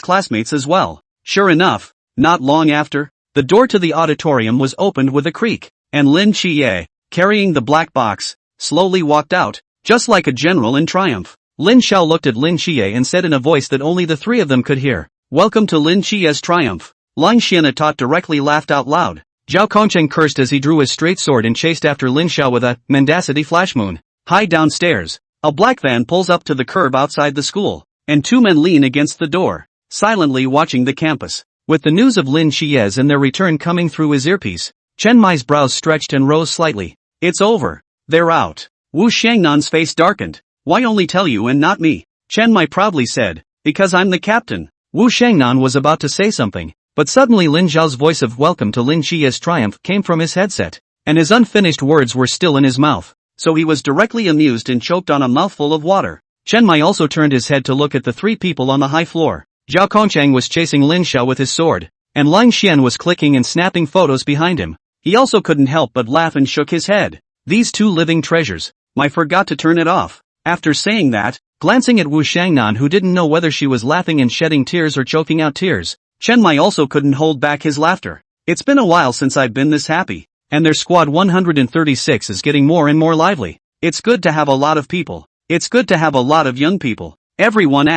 classmates as well. Sure enough, not long after, the door to the auditorium was opened with a creak, and Lin Xie, carrying the black box, slowly walked out, just like a general in triumph. Lin Xiao looked at Lin Xie and said in a voice that only the three of them could hear, Welcome to Lin Xie's triumph. Lang Xian taught directly laughed out loud. Zhao Kongcheng cursed as he drew his straight sword and chased after Lin Xiao with a mendacity flashmoon. High downstairs, a black van pulls up to the curb outside the school, and two men lean against the door, silently watching the campus. With the news of Lin Xie's and their return coming through his earpiece, Chen Mai's brows stretched and rose slightly. It's over. They're out. Wu Shangnan's face darkened. Why only tell you and not me? Chen Mai proudly said. Because I'm the captain. Wu Shangnan was about to say something, but suddenly Lin Zhao's voice of welcome to Lin Xie's triumph came from his headset, and his unfinished words were still in his mouth, so he was directly amused and choked on a mouthful of water. Chen Mai also turned his head to look at the three people on the high floor. Zhao Kongcheng was chasing Lin Xiao with his sword, and Lang Xian was clicking and snapping photos behind him. He also couldn't help but laugh and shook his head. These two living treasures. I forgot to turn it off. After saying that, glancing at Wu Shangnan who didn't know whether she was laughing and shedding tears or choking out tears, Chen Mai also couldn't hold back his laughter. It's been a while since I've been this happy, and their squad 136 is getting more and more lively. It's good to have a lot of people. It's good to have a lot of young people. Everyone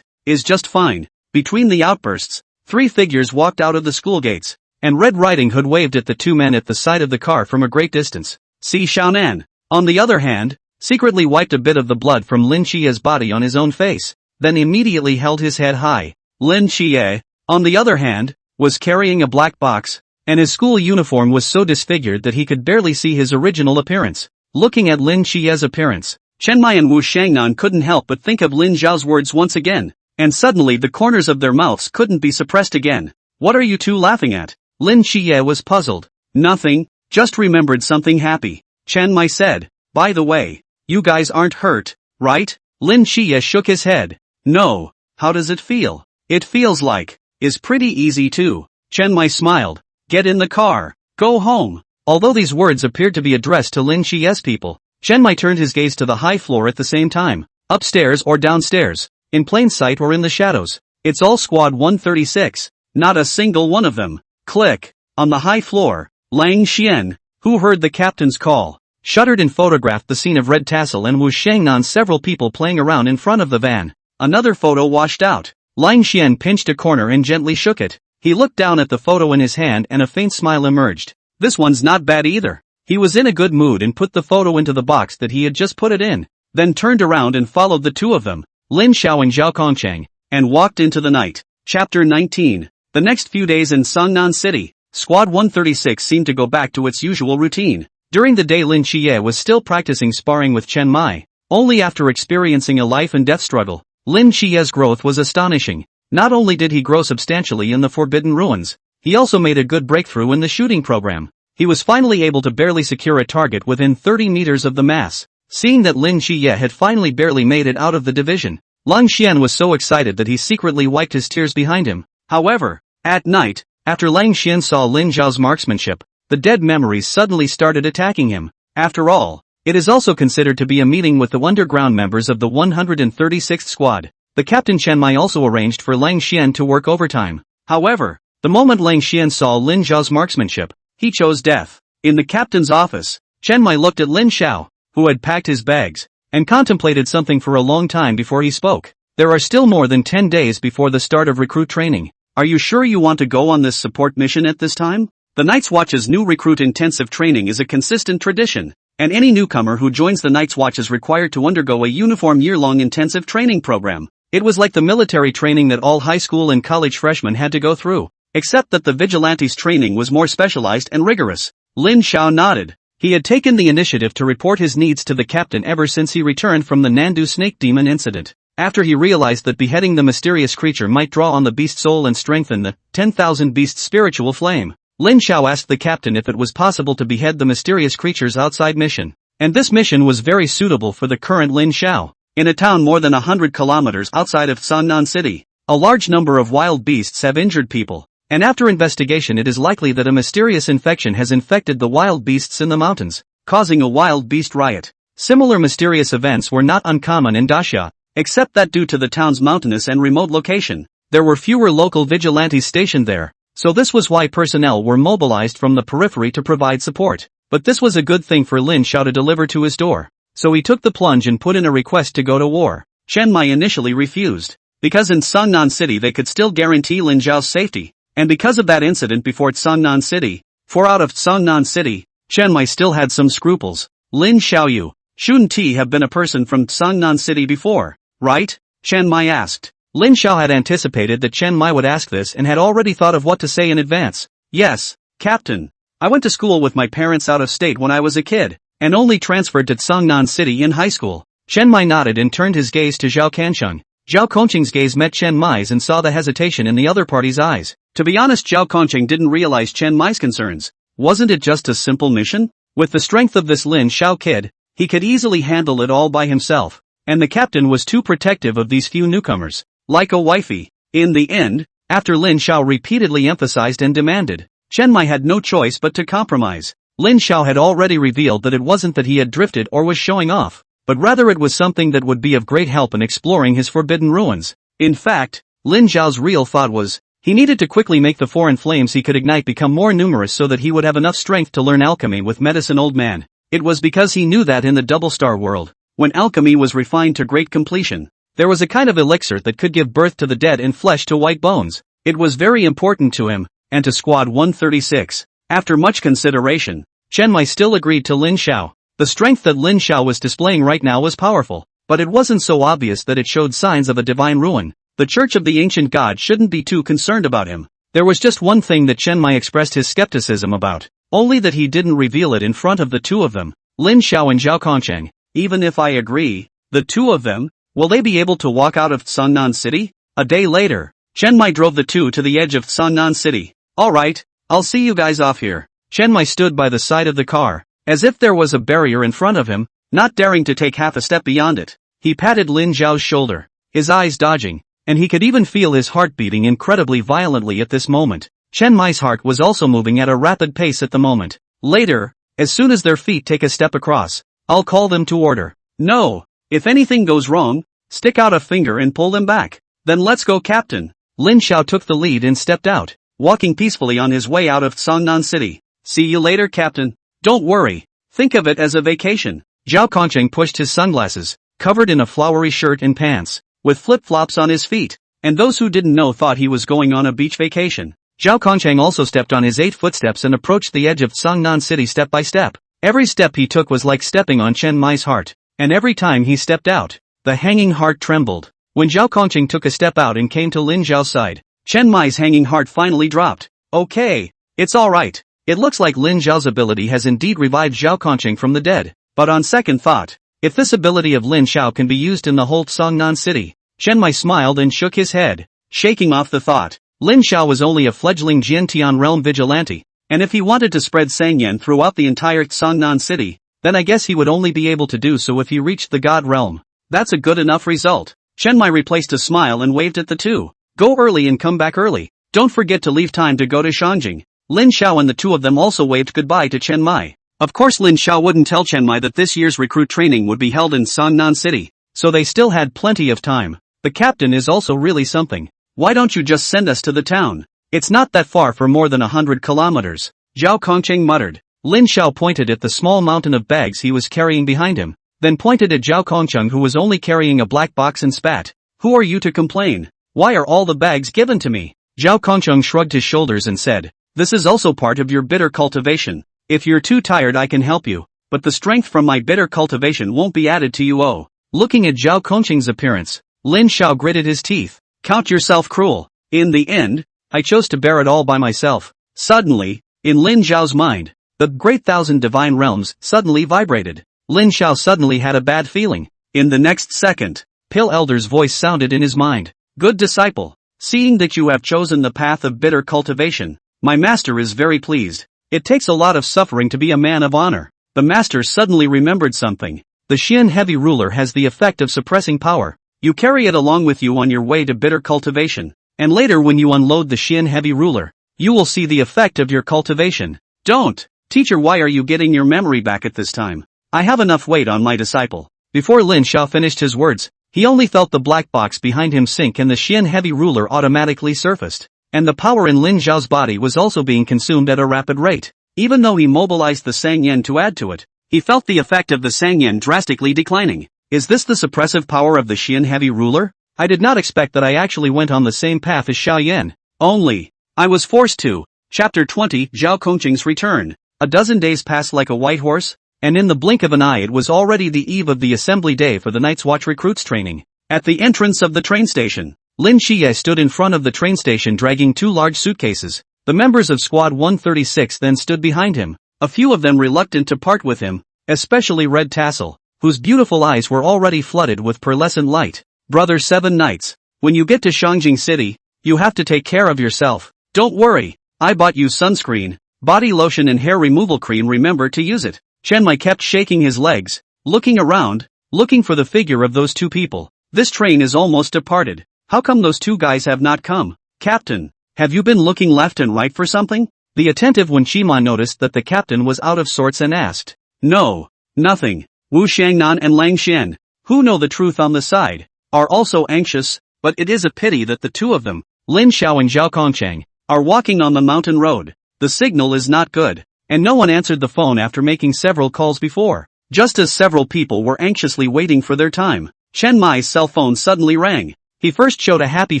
is just fine. Between the outbursts, three figures walked out of the school gates, and Red Riding Hood waved at the two men at the side of the car from a great distance. Si Xiaonan, on the other hand, secretly wiped a bit of the blood from Lin Xie's body on his own face, then immediately held his head high. Lin Xie, on the other hand, was carrying a black box, and his school uniform was so disfigured that he could barely see his original appearance. Looking at Lin Xie's appearance, Chen Mai and Wu Shangnan couldn't help but think of Lin Zhao's words once again, and suddenly the corners of their mouths couldn't be suppressed again. What are you two laughing at? Lin Xie was puzzled. Nothing, just remembered something happy. Chen Mai said, by the way, you guys aren't hurt, right? Lin Xie shook his head. No. How does it feel? It feels like, is pretty easy too. Chen Mai smiled. Get in the car. Go home. Although these words appeared to be addressed to Lin Xie's people, Chen Mai turned his gaze to the high floor at the same time. Upstairs or downstairs, in plain sight or in the shadows, it's all squad 136, not a single one of them. Click. On the high floor, Lang Xian, who heard the captain's call, shuddered and photographed the scene of Red Tassel and Wu Shangnan several people playing around in front of the van. Another photo washed out. Lang Xian pinched a corner and gently shook it. He looked down at the photo in his hand and a faint smile emerged. This one's not bad either. He was in a good mood and put the photo into the box that he had just put it in, then turned around and followed the two of them, Lin Xiao and Zhao Kongcheng, and walked into the night. Chapter 19. The next few days in Songnan City, Squad 136 seemed to go back to its usual routine. During the day Lin Xie was still practicing sparring with Chen Mai. Only after experiencing a life and death struggle, Lin Xie's growth was astonishing. Not only did he grow substantially in the Forbidden Ruins, he also made a good breakthrough in the shooting program. He was finally able to barely secure a target within 30 meters of the mass. Seeing that Lin Xie had finally barely made it out of the division, Lang Xian was so excited that he secretly wiped his tears behind him. However, at night, after Lang Xian saw Lin Zhao's marksmanship, the dead memories suddenly started attacking him. After all, it is also considered to be a meeting with the underground members of the 136th Squad. The Captain Chen Mai also arranged for Lang Xian to work overtime. However, the moment Lang Xian saw Lin Zhao's marksmanship, he chose death. In the captain's office, Chen Mai looked at Lin Xiao, who had packed his bags, and contemplated something for a long time before he spoke. There are still more than 10 days before the start of recruit training. Are you sure you want to go on this support mission at this time? The Night's Watch's new recruit intensive training is a consistent tradition, and any newcomer who joins the Night's Watch is required to undergo a uniform year-long intensive training program. It was like the military training that all high school and college freshmen had to go through, except that the vigilante's training was more specialized and rigorous. Lin Xiao nodded. He had taken the initiative to report his needs to the captain ever since he returned from the Nandu snake demon incident. After he realized that beheading the mysterious creature might draw on the beast soul and strengthen the 10,000 beasts spiritual flame, Lin Xiao asked the captain if it was possible to behead the mysterious creature's outside mission. And this mission was very suitable for the current Lin Xiao. In a town more than 100 kilometers outside of Sangnan City, a large number of wild beasts have injured people, and after investigation it is likely that a mysterious infection has infected the wild beasts in the mountains, causing a wild beast riot. Similar mysterious events were not uncommon in Daxia, except that due to the town's mountainous and remote location, there were fewer local vigilantes stationed there, so this was why personnel were mobilized from the periphery to provide support. But this was a good thing for Lin Xiao to deliver to his door, so he took the plunge and put in a request to go to war. Chen Mai initially refused, because in Sangnan City they could still guarantee Lin Zhao's safety, and because of that incident before Sangnan City, out of Sangnan City, Chen Mai still had some scruples. Lin Xiaoyu, shouldn't he have been a person from Sangnan City before, right? Chen Mai asked. Lin Xiao had anticipated that Chen Mai would ask this and had already thought of what to say in advance. Yes, Captain. I went to school with my parents out of state when I was a kid, and only transferred to Sangnan City in high school. Chen Mai nodded and turned his gaze to Zhao Kancheng. Zhao Kongqing's gaze met Chen Mai's and saw the hesitation in the other party's eyes. To be honest, Zhao Kongqing didn't realize Chen Mai's concerns. Wasn't it just a simple mission? With the strength of this Lin Xiao kid, he could easily handle it all by himself, and the captain was too protective of these few newcomers, like a wifey. In the end, after Lin Xiao repeatedly emphasized and demanded, Chen Mai had no choice but to compromise. Lin Xiao had already revealed that it wasn't that he had drifted or was showing off, but rather it was something that would be of great help in exploring his forbidden ruins. In fact, Lin Xiao's real thought was, he needed to quickly make the foreign flames he could ignite become more numerous so that he would have enough strength to learn alchemy with Medicine Old Man. It was because he knew that in the Double Star world, when alchemy was refined to great completion, there was a kind of elixir that could give birth to the dead and flesh to white bones. It was very important to him, and to Squad 136. After much consideration, Chen Mai still agreed to Lin Xiao. The strength that Lin Xiao was displaying right now was powerful, but it wasn't so obvious that it showed signs of a divine ruin. The Church of the Ancient God shouldn't be too concerned about him. There was just one thing that Chen Mai expressed his skepticism about, only that he didn't reveal it in front of the two of them, Lin Xiao and Zhao Kongqing. Even if I agree, the two of them, will they be able to walk out of Sangnan City? A day later, Chen Mai drove the two to the edge of Sangnan City. Alright, I'll see you guys off here. Chen Mai stood by the side of the car, as if there was a barrier in front of him, not daring to take half a step beyond it. He patted Lin Zhao's shoulder, his eyes dodging, and he could even feel his heart beating incredibly violently at this moment. Chen Mai's heart was also moving at a rapid pace at the moment. Later, as soon as their feet take a step across, I'll call them to order. No, if anything goes wrong, stick out a finger and pull them back. Then let's go, Captain. Lin Xiao took the lead and stepped out, walking peacefully on his way out of Sangnan City. See you later, Captain. Don't worry, think of it as a vacation. Zhao Kongqing pushed his sunglasses, covered in a flowery shirt and pants, with flip-flops on his feet, and those who didn't know thought he was going on a beach vacation. Zhao Kongqing also stepped on his 8 footsteps and approached the edge of Sangnan City step by step. Every step he took was like stepping on Chen Mai's heart, and every time he stepped out, the hanging heart trembled. When Zhao Kongqing took a step out and came to Lin Zhao's side, Chen Mai's hanging heart finally dropped. Okay, it's alright. It looks like Lin Zhao's ability has indeed revived Zhao Kongqing from the dead, but on second thought, if this ability of Lin Xiao can be used in the whole Sangnan City, Chen Mai smiled and shook his head, shaking off the thought. Lin Xiao was only a fledgling Jiantian realm vigilante, and if he wanted to spread Sangyan throughout the entire Sangnan City, then I guess he would only be able to do so if he reached the God realm. That's a good enough result. Chen Mai replaced a smile and waved at the two. Go early and come back early. Don't forget to leave time to go to Shangjing. Lin Xiao and the two of them also waved goodbye to Chen Mai. Of course Lin Xiao wouldn't tell Chen Mai that this year's recruit training would be held in Songnan City, so they still had plenty of time. The captain is also really something. Why don't you just send us to the town? It's not that far for more than 100 kilometers. Zhao Kongcheng muttered. Lin Xiao pointed at the small mountain of bags he was carrying behind him, then pointed at Zhao Kongcheng who was only carrying a black box and spat. Who are you to complain? Why are all the bags given to me? Zhao Kongcheng shrugged his shoulders and said, this is also part of your bitter cultivation. If you're too tired I can help you, but the strength from my bitter cultivation won't be added to you. Oh. Looking at Zhao Kongcheng's appearance, Lin Xiao gritted his teeth. Count yourself cruel. In the end, I chose to bear it all by myself. Suddenly, in Lin Xiao's mind, the great thousand divine realms suddenly vibrated. Lin Xiao suddenly had a bad feeling. In the next second, Pale Elder's voice sounded in his mind. Good disciple, seeing that you have chosen the path of bitter cultivation, my master is very pleased. It takes a lot of suffering to be a man of honor. The master suddenly remembered something. The Xian heavy ruler has the effect of suppressing power. You carry it along with you on your way to bitter cultivation, and later when you unload the Xian heavy ruler, you will see the effect of your cultivation. Don't. Teacher, why are you getting your memory back at this time? I have enough weight on my disciple. Before Lin Xiao finished his words, he only felt the black box behind him sink and the Xian heavy ruler automatically surfaced. And the power in Lin Xiao's body was also being consumed at a rapid rate. Even though he mobilized the Sangyan to add to it, he felt the effect of the Sangyan drastically declining. Is this the suppressive power of the Xian heavy ruler? I did not expect that I actually went on the same path as Xiaoyan. Only, I was forced to. Chapter 20 Zhao Kongcheng's Return. A dozen days passed like a white horse, and in the blink of an eye it was already the eve of the assembly day for the Night's Watch recruits training. At the entrance of the train station, Lin Xiye stood in front of the train station dragging two large suitcases. The members of Squad 136 then stood behind him, a few of them reluctant to part with him, especially Red Tassel, whose beautiful eyes were already flooded with pearlescent light. Brother Seven Knights, when you get to Shangjing City, you have to take care of yourself. Don't worry, I bought you sunscreen, body lotion and hair removal cream, remember to use it. Chen Mai kept shaking his legs, looking around, looking for the figure of those two people. This train is almost departed. How come those two guys have not come? Captain, have you been looking left and right for something? The attentive Wen Qima noticed that the captain was out of sorts and asked. No, nothing. Wu Shangnan and Lang Xian, who know the truth on the side, are also anxious, but it is a pity that the two of them, Lin Xiao and Zhao Kongcheng, are walking on the mountain road. The signal is not good, and no one answered the phone after making several calls before. Just as several people were anxiously waiting for their time, Chen Mai's cell phone suddenly rang. He first showed a happy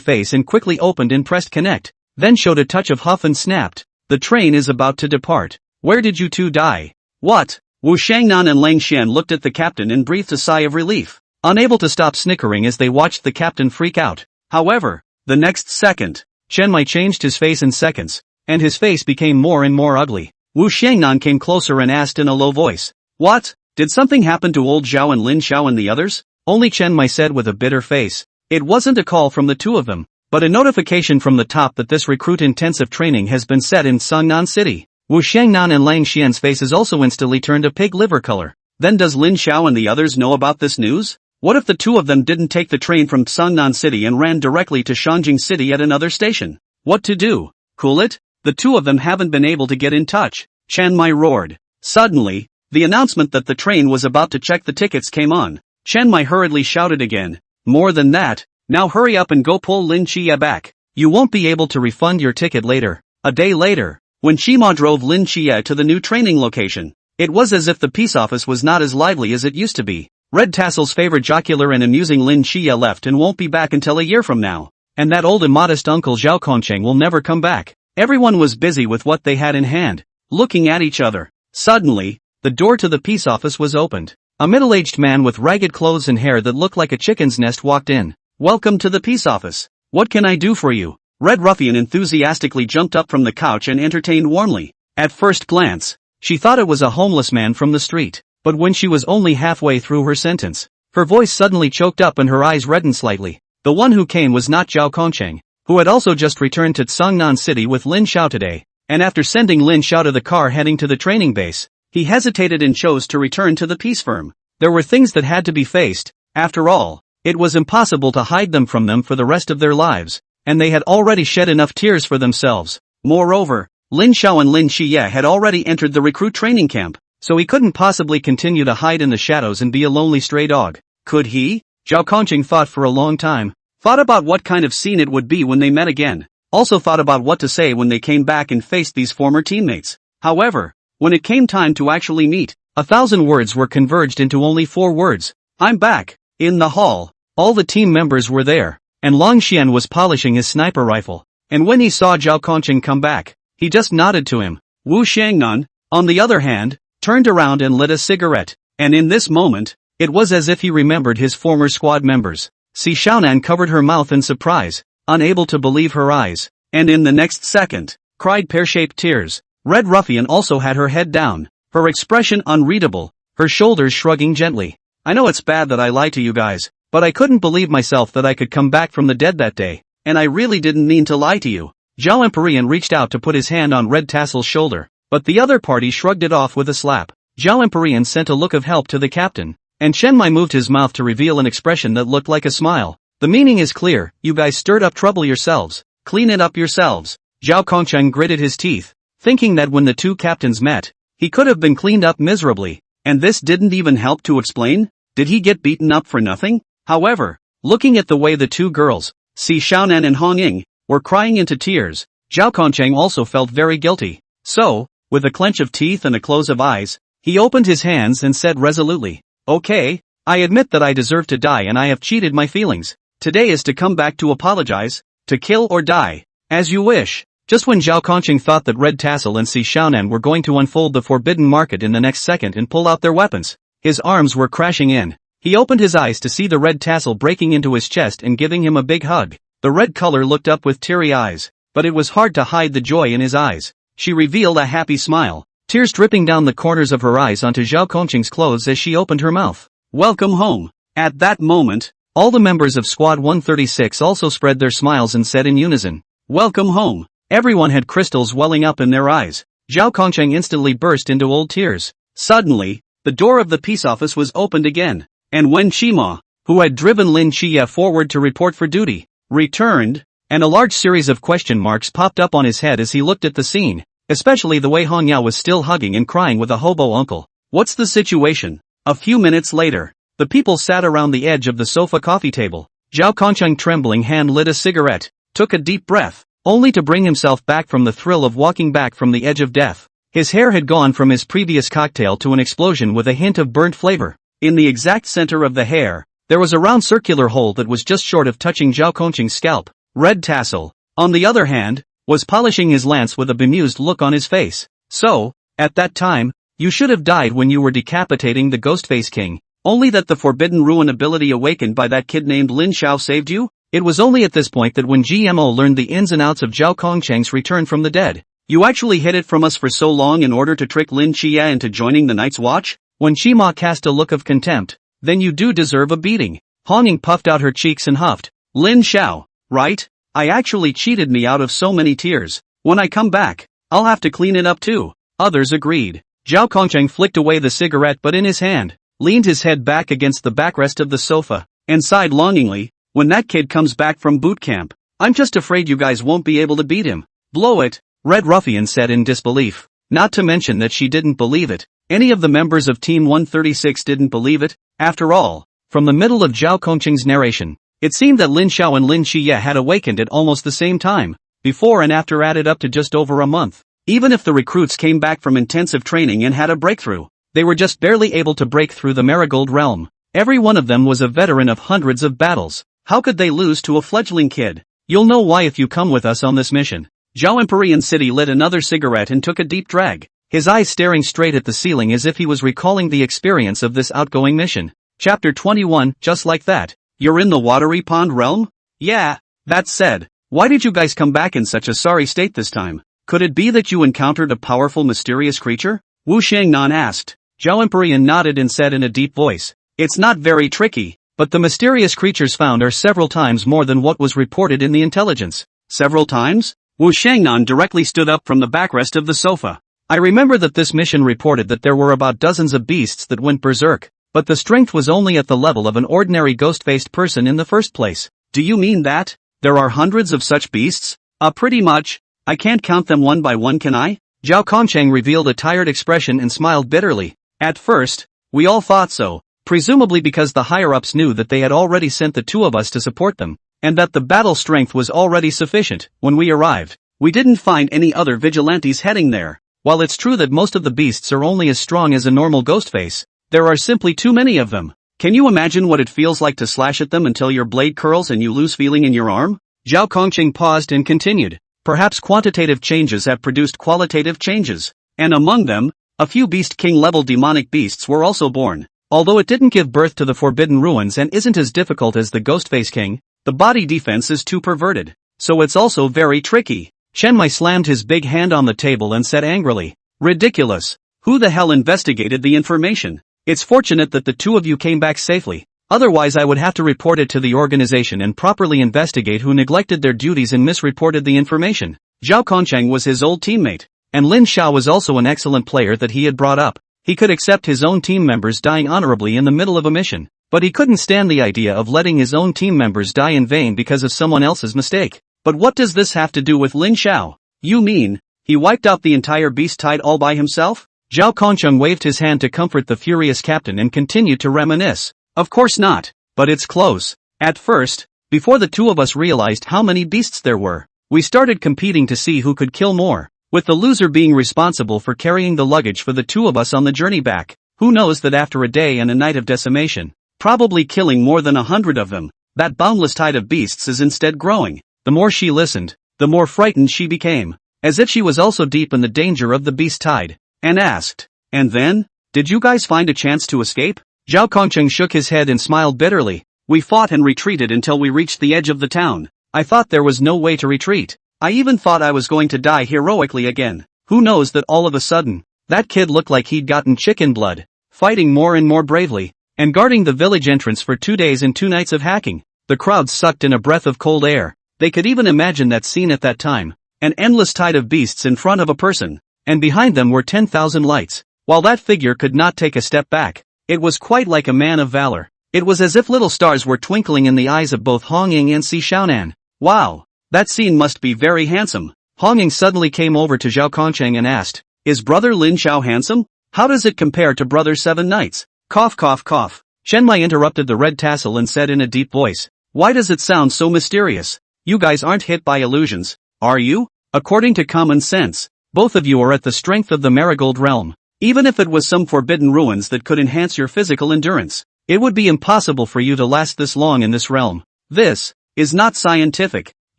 face and quickly opened and pressed connect, then showed a touch of huff and snapped. The train is about to depart. Where did you two die? What? Wu Shangnan and Lang Xian looked at the captain and breathed a sigh of relief, unable to stop snickering as they watched the captain freak out. However, the next second, Chen Mai changed his face in seconds, and his face became more and more ugly. Wu Shangnan came closer and asked in a low voice. What? Did something happen to old Zhao and Lin Xiao and the others? Only Chen Mai said with a bitter face. It wasn't a call from the two of them, but a notification from the top that this recruit intensive training has been set in Songnan City. Wu Shangnan and Lang Xian's faces also instantly turned a pig liver color. Then does Lin Xiao and the others know about this news? What if the two of them didn't take the train from Songnan City and ran directly to Shangjing City at another station? What to do? Cool it? The two of them haven't been able to get in touch. Chen Mai roared. Suddenly, the announcement that the train was about to check the tickets came on. Chen Mai hurriedly shouted again. More than that, now hurry up and go pull Lin Xie back. You won't be able to refund your ticket later. A day later, when Shima drove Lin Xie to the new training location, it was as if the peace office was not as lively as it used to be. Red Tassel's favorite jocular and amusing Lin Xie left and won't be back until a year from now. And that old immodest uncle Zhao Kongcheng will never come back. Everyone was busy with what they had in hand, looking at each other. Suddenly, the door to the peace office was opened. A middle-aged man with ragged clothes and hair that looked like a chicken's nest walked in. Welcome to the peace office. What can I do for you? Red Ruffian enthusiastically jumped up from the couch and entertained warmly. At first glance, she thought it was a homeless man from the street, but when she was only halfway through her sentence, her voice suddenly choked up and her eyes reddened slightly. The one who came was not Zhao Kongcheng, who had also just returned to Songnan City with Lin Xiao today, and after sending Lin Xiao to the car heading to the training base, he hesitated and chose to return to the peace firm. There were things that had to be faced. After all, it was impossible to hide them from them for the rest of their lives, and they had already shed enough tears for themselves. Moreover, Lin Xiao and Lin Qiye had already entered the recruit training camp, so he couldn't possibly continue to hide in the shadows and be a lonely stray dog. Could he? Zhao Kongqing thought for a long time. Thought about what kind of scene it would be when they met again. Also thought about what to say when they came back and faced these former teammates. However, when it came time to actually meet, 1,000 words were converged into only 4 words. I'm back. In the hall, all the team members were there, and Long Xian was polishing his sniper rifle. And when he saw Zhao Kongqing come back, he just nodded to him. Wu Xiangnan, on the other hand, turned around and lit a cigarette, and in this moment, it was as if he remembered his former squad members. Si Xiaonan covered her mouth in surprise, unable to believe her eyes, and in the next second, cried pear-shaped tears. Red Ruffian also had her head down, her expression unreadable, her shoulders shrugging gently. I know it's bad that I lied to you guys, but I couldn't believe myself that I could come back from the dead that day, and I really didn't mean to lie to you. Zhao Empyrean reached out to put his hand on Red Tassel's shoulder, but the other party shrugged it off with a slap. Zhao Empyrean sent a look of help to the captain, and Chen Mai moved his mouth to reveal an expression that looked like a smile. The meaning is clear, you guys stirred up trouble yourselves, clean it up yourselves. Zhao Kongqing gritted his teeth, thinking that when the two captains met, he could have been cleaned up miserably, and this didn't even help to explain? Did he get beaten up for nothing? However, looking at the way the two girls, Si Xiaonan and Hong Ying, were crying into tears, Zhao Kongqing also felt very guilty. So, with a clench of teeth and a close of eyes, he opened his hands and said resolutely, okay, I admit that I deserve to die and I have cheated my feelings. Today is to come back to apologize, to kill or die, as you wish. Just when Zhao Kongqing thought that Red Tassel and Si Xiaonan were going to unfold the forbidden market in the next second and pull out their weapons, his arms were crashing in. He opened his eyes to see the Red Tassel breaking into his chest and giving him a big hug. The red color looked up with teary eyes, but it was hard to hide the joy in his eyes. She revealed a happy smile, tears dripping down the corners of her eyes onto Zhao Kongqing's clothes as she opened her mouth. Welcome home. At that moment, all the members of Squad 136 also spread their smiles and said in unison, welcome home. Everyone had crystals welling up in their eyes. Zhao Kongqing instantly burst into old tears. Suddenly, the door of the peace office was opened again, and when Shima, who had driven Lin Qiye forward to report for duty, returned, and a large series of question marks popped up on his head as he looked at the scene, especially the way Hong Yao was still hugging and crying with a hobo uncle. What's the situation? A few minutes later, the people sat around the edge of the sofa coffee table. Zhao Kongqing trembling hand lit a cigarette, took a deep breath, only to bring himself back from the thrill of walking back from the edge of death. His hair had gone from his previous cocktail to an explosion with a hint of burnt flavor. In the exact center of the hair, there was a round circular hole that was just short of touching Zhao Kongqing's scalp. Red Tassel, on the other hand, was polishing his lance with a bemused look on his face. So, at that time, you should have died when you were decapitating the Ghostface King, only that the forbidden ruin ability awakened by that kid named Lin Xiao saved you? It was only at this point that when GMO learned the ins and outs of Zhao Kongqing's return from the dead. You actually hid it from us for so long in order to trick Lin Qiye into joining the Night's Watch? When Shima cast a look of contempt, then you do deserve a beating. Hong Ying puffed out her cheeks and huffed. Lin Xiao, right? I actually cheated me out of so many tears. When I come back, I'll have to clean it up too. Others agreed. Zhao Kongqing flicked away the cigarette but in his hand, leaned his head back against the backrest of the sofa, and sighed longingly, when that kid comes back from boot camp, I'm just afraid you guys won't be able to beat him. Blow it, Red Ruffian said in disbelief. Not to mention that she didn't believe it. Any of the members of Team 136 didn't believe it. After all, from the middle of Zhao Kongqing's narration, it seemed that Lin Xiao and Lin Qiye had awakened at almost the same time, before and after added up to just over a month. Even if the recruits came back from intensive training and had a breakthrough, they were just barely able to break through the Marigold realm. Every one of them was a veteran of hundreds of battles. How could they lose to a fledgling kid? You'll know why if you come with us on this mission. Zhao Empyrean City lit another cigarette and took a deep drag, his eyes staring straight at the ceiling as if he was recalling the experience of this outgoing mission. Chapter 21, just like that. You're in the watery pond realm? Yeah. That said, why did you guys come back in such a sorry state this time? Could it be that you encountered a powerful mysterious creature? Wu Xiangnan asked. Zhao Empyrean nodded and said in a deep voice. It's not very tricky, but the mysterious creatures found are several times more than what was reported in the intelligence. Several times? Wu Xiangnan directly stood up from the backrest of the sofa. I remember that this mission reported that there were about dozens of beasts that went berserk, but the strength was only at the level of an ordinary ghost-faced person in the first place. Do you mean that? There are hundreds of such beasts? Pretty much. I can't count them one by one, can I? Zhao Kongcheng revealed a tired expression and smiled bitterly. At first, we all thought so, presumably because the higher-ups knew that they had already sent the two of us to support them, and that the battle strength was already sufficient. When we arrived, we didn't find any other vigilantes heading there. While it's true that most of the beasts are only as strong as a normal ghost face, there are simply too many of them. Can you imagine what it feels like to slash at them until your blade curls and you lose feeling in your arm? Zhao Kongqing paused and continued. Perhaps quantitative changes have produced qualitative changes, and among them, a few Beast King-level demonic beasts were also born. Although it didn't give birth to the Forbidden Ruins and isn't as difficult as the Ghostface King, the body defense is too perverted, so it's also very tricky. Chen Mai slammed his big hand on the table and said angrily, "Ridiculous. Who the hell investigated the information? It's fortunate that the two of you came back safely, otherwise I would have to report it to the organization and properly investigate who neglected their duties and misreported the information." Zhao Kongcheng was his old teammate, and Lin Xiao was also an excellent player that he had brought up. He could accept his own team members dying honorably in the middle of a mission, but he couldn't stand the idea of letting his own team members die in vain because of someone else's mistake. But what does this have to do with Lin Xiao? You mean, he wiped out the entire beast tide all by himself? Zhao Kongcheng waved his hand to comfort the furious captain and continued to reminisce. Of course not, but it's close. At first, before the two of us realized how many beasts there were, we started competing to see who could kill more, with the loser being responsible for carrying the luggage for the two of us on the journey back. Who knows that after a day and a night of decimation, probably killing more than 100 of them, that boundless tide of beasts is instead growing. The more she listened, the more frightened she became, as if she was also deep in the danger of the beast tide, and asked, "And then? Did you guys find a chance to escape?" Zhao Kongcheng shook his head and smiled bitterly. "We fought and retreated until we reached the edge of the town. I thought there was no way to retreat. I even thought I was going to die heroically again. Who knows that all of a sudden, that kid looked like he'd gotten chicken blood, fighting more and more bravely, and guarding the village entrance for 2 days and 2 nights of hacking." The crowd sucked in a breath of cold air. They could even imagine that scene at that time, an endless tide of beasts in front of a person, and behind them were 10,000 lights. While that figure could not take a step back, it was quite like a man of valor. It was as if little stars were twinkling in the eyes of both Hong Ying and Si Xiaonan. "Wow, that scene must be very handsome." Hong Ying suddenly came over to Zhao Kongcheng and asked, "Is brother Lin Xiao handsome? How does it compare to brother Seven Knights?" Cough cough cough. Chen Mai interrupted the red tassel and said in a deep voice, "Why does it sound so mysterious? You guys aren't hit by illusions, are you? According to common sense, both of you are at the strength of the Marigold realm. Even if it was some forbidden ruins that could enhance your physical endurance, it would be impossible for you to last this long in this realm. This is not scientific."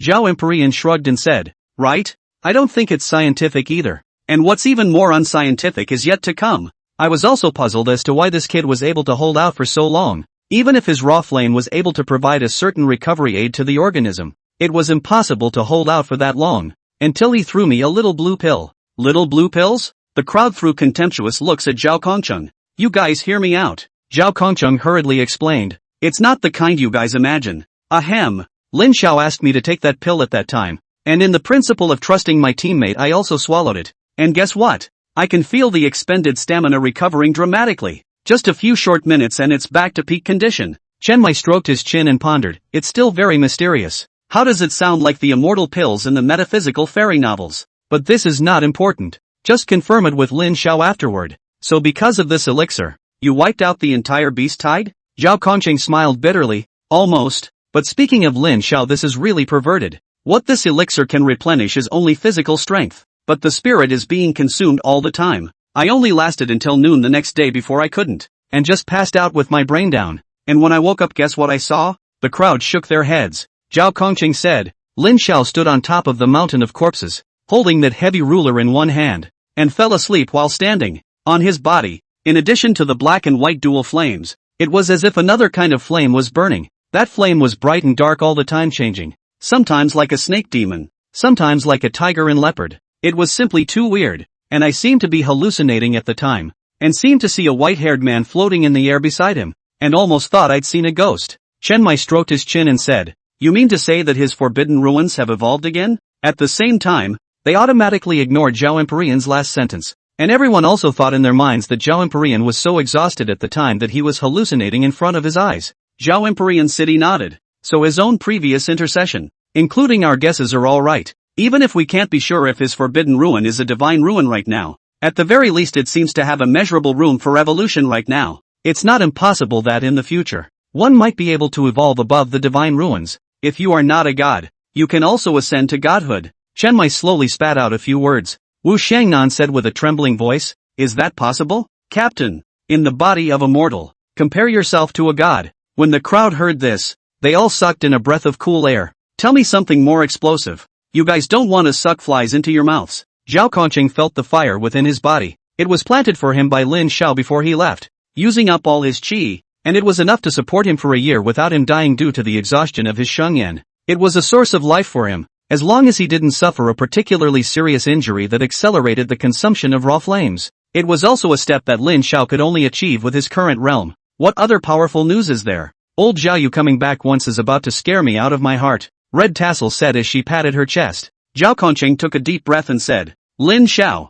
Zhao Empyrean shrugged and said, "Right? I don't think it's scientific either. And what's even more unscientific is yet to come." I was also puzzled as to why this kid was able to hold out for so long. Even if his raw flame was able to provide a certain recovery aid to the organism, it was impossible to hold out for that long, until he threw me a little blue pill. Little blue pills? The crowd threw contemptuous looks at Zhao Kongcheng. "You guys hear me out," Zhao Kongcheng hurriedly explained. "It's not the kind you guys imagine. Ahem. Lin Xiao asked me to take that pill at that time, and in the principle of trusting my teammate I also swallowed it. And guess what? I can feel the expended stamina recovering dramatically. Just a few short minutes and it's back to peak condition." Chen Mai stroked his chin and pondered. "It's still very mysterious. How does it sound like the immortal pills in the metaphysical fairy novels? But this is not important. Just confirm it with Lin Xiao afterward. So because of this elixir, you wiped out the entire beast tide?" Zhao Kongcheng smiled bitterly. "Almost. But speaking of Lin Xiao, this is really perverted. What this elixir can replenish is only physical strength, but the spirit is being consumed all the time. I only lasted until noon the next day before I couldn't, and just passed out with my brain down. And when I woke up, guess what I saw?" The crowd shook their heads. Zhao Kongcheng said, "Lin Xiao stood on top of the mountain of corpses, holding that heavy ruler in one hand, and fell asleep while standing. On his body, in addition to the black and white dual flames, it was as if another kind of flame was burning. That flame was bright and dark all the time, changing, sometimes like a snake demon, sometimes like a tiger and leopard. It was simply too weird, and I seemed to be hallucinating at the time, and seemed to see a white-haired man floating in the air beside him, and almost thought I'd seen a ghost." Chen Mai stroked his chin and said, "You mean to say that his forbidden ruins have evolved again?" At the same time, they automatically ignored Zhao Empyrean's last sentence, and everyone also thought in their minds that Zhao Empyrean was so exhausted at the time that he was hallucinating in front of his eyes. Zhao Empyrean City nodded. "So his own previous intercession, including our guesses, are all right. Even if we can't be sure if his forbidden ruin is a divine ruin right now, at the very least it seems to have immeasurable room for evolution right now. It's not impossible that in the future, one might be able to evolve above the divine ruins. If you are not a god, you can also ascend to godhood. Chen Mai slowly spat out a few words. Wu Shangnan said with a trembling voice, is that possible? Captain, in the body of a mortal, compare yourself to a god. When the crowd heard this, they all sucked in a breath of cool air. Tell me something more explosive. You guys don't want to suck flies into your mouths. Zhao Kongqing felt the fire within his body. It was planted for him by Lin Xiao before he left, using up all his qi, and it was enough to support him for a year without him dying due to the exhaustion of his shengyan. It was a source of life for him, as long as he didn't suffer a particularly serious injury that accelerated the consumption of raw flames. It was also a step that Lin Xiao could only achieve with his current realm. What other powerful news is there? Old Zhao Yu coming back once is about to scare me out of my heart, Red Tassel said as she patted her chest. Zhao Kongqing took a deep breath and said, Lin Xiao,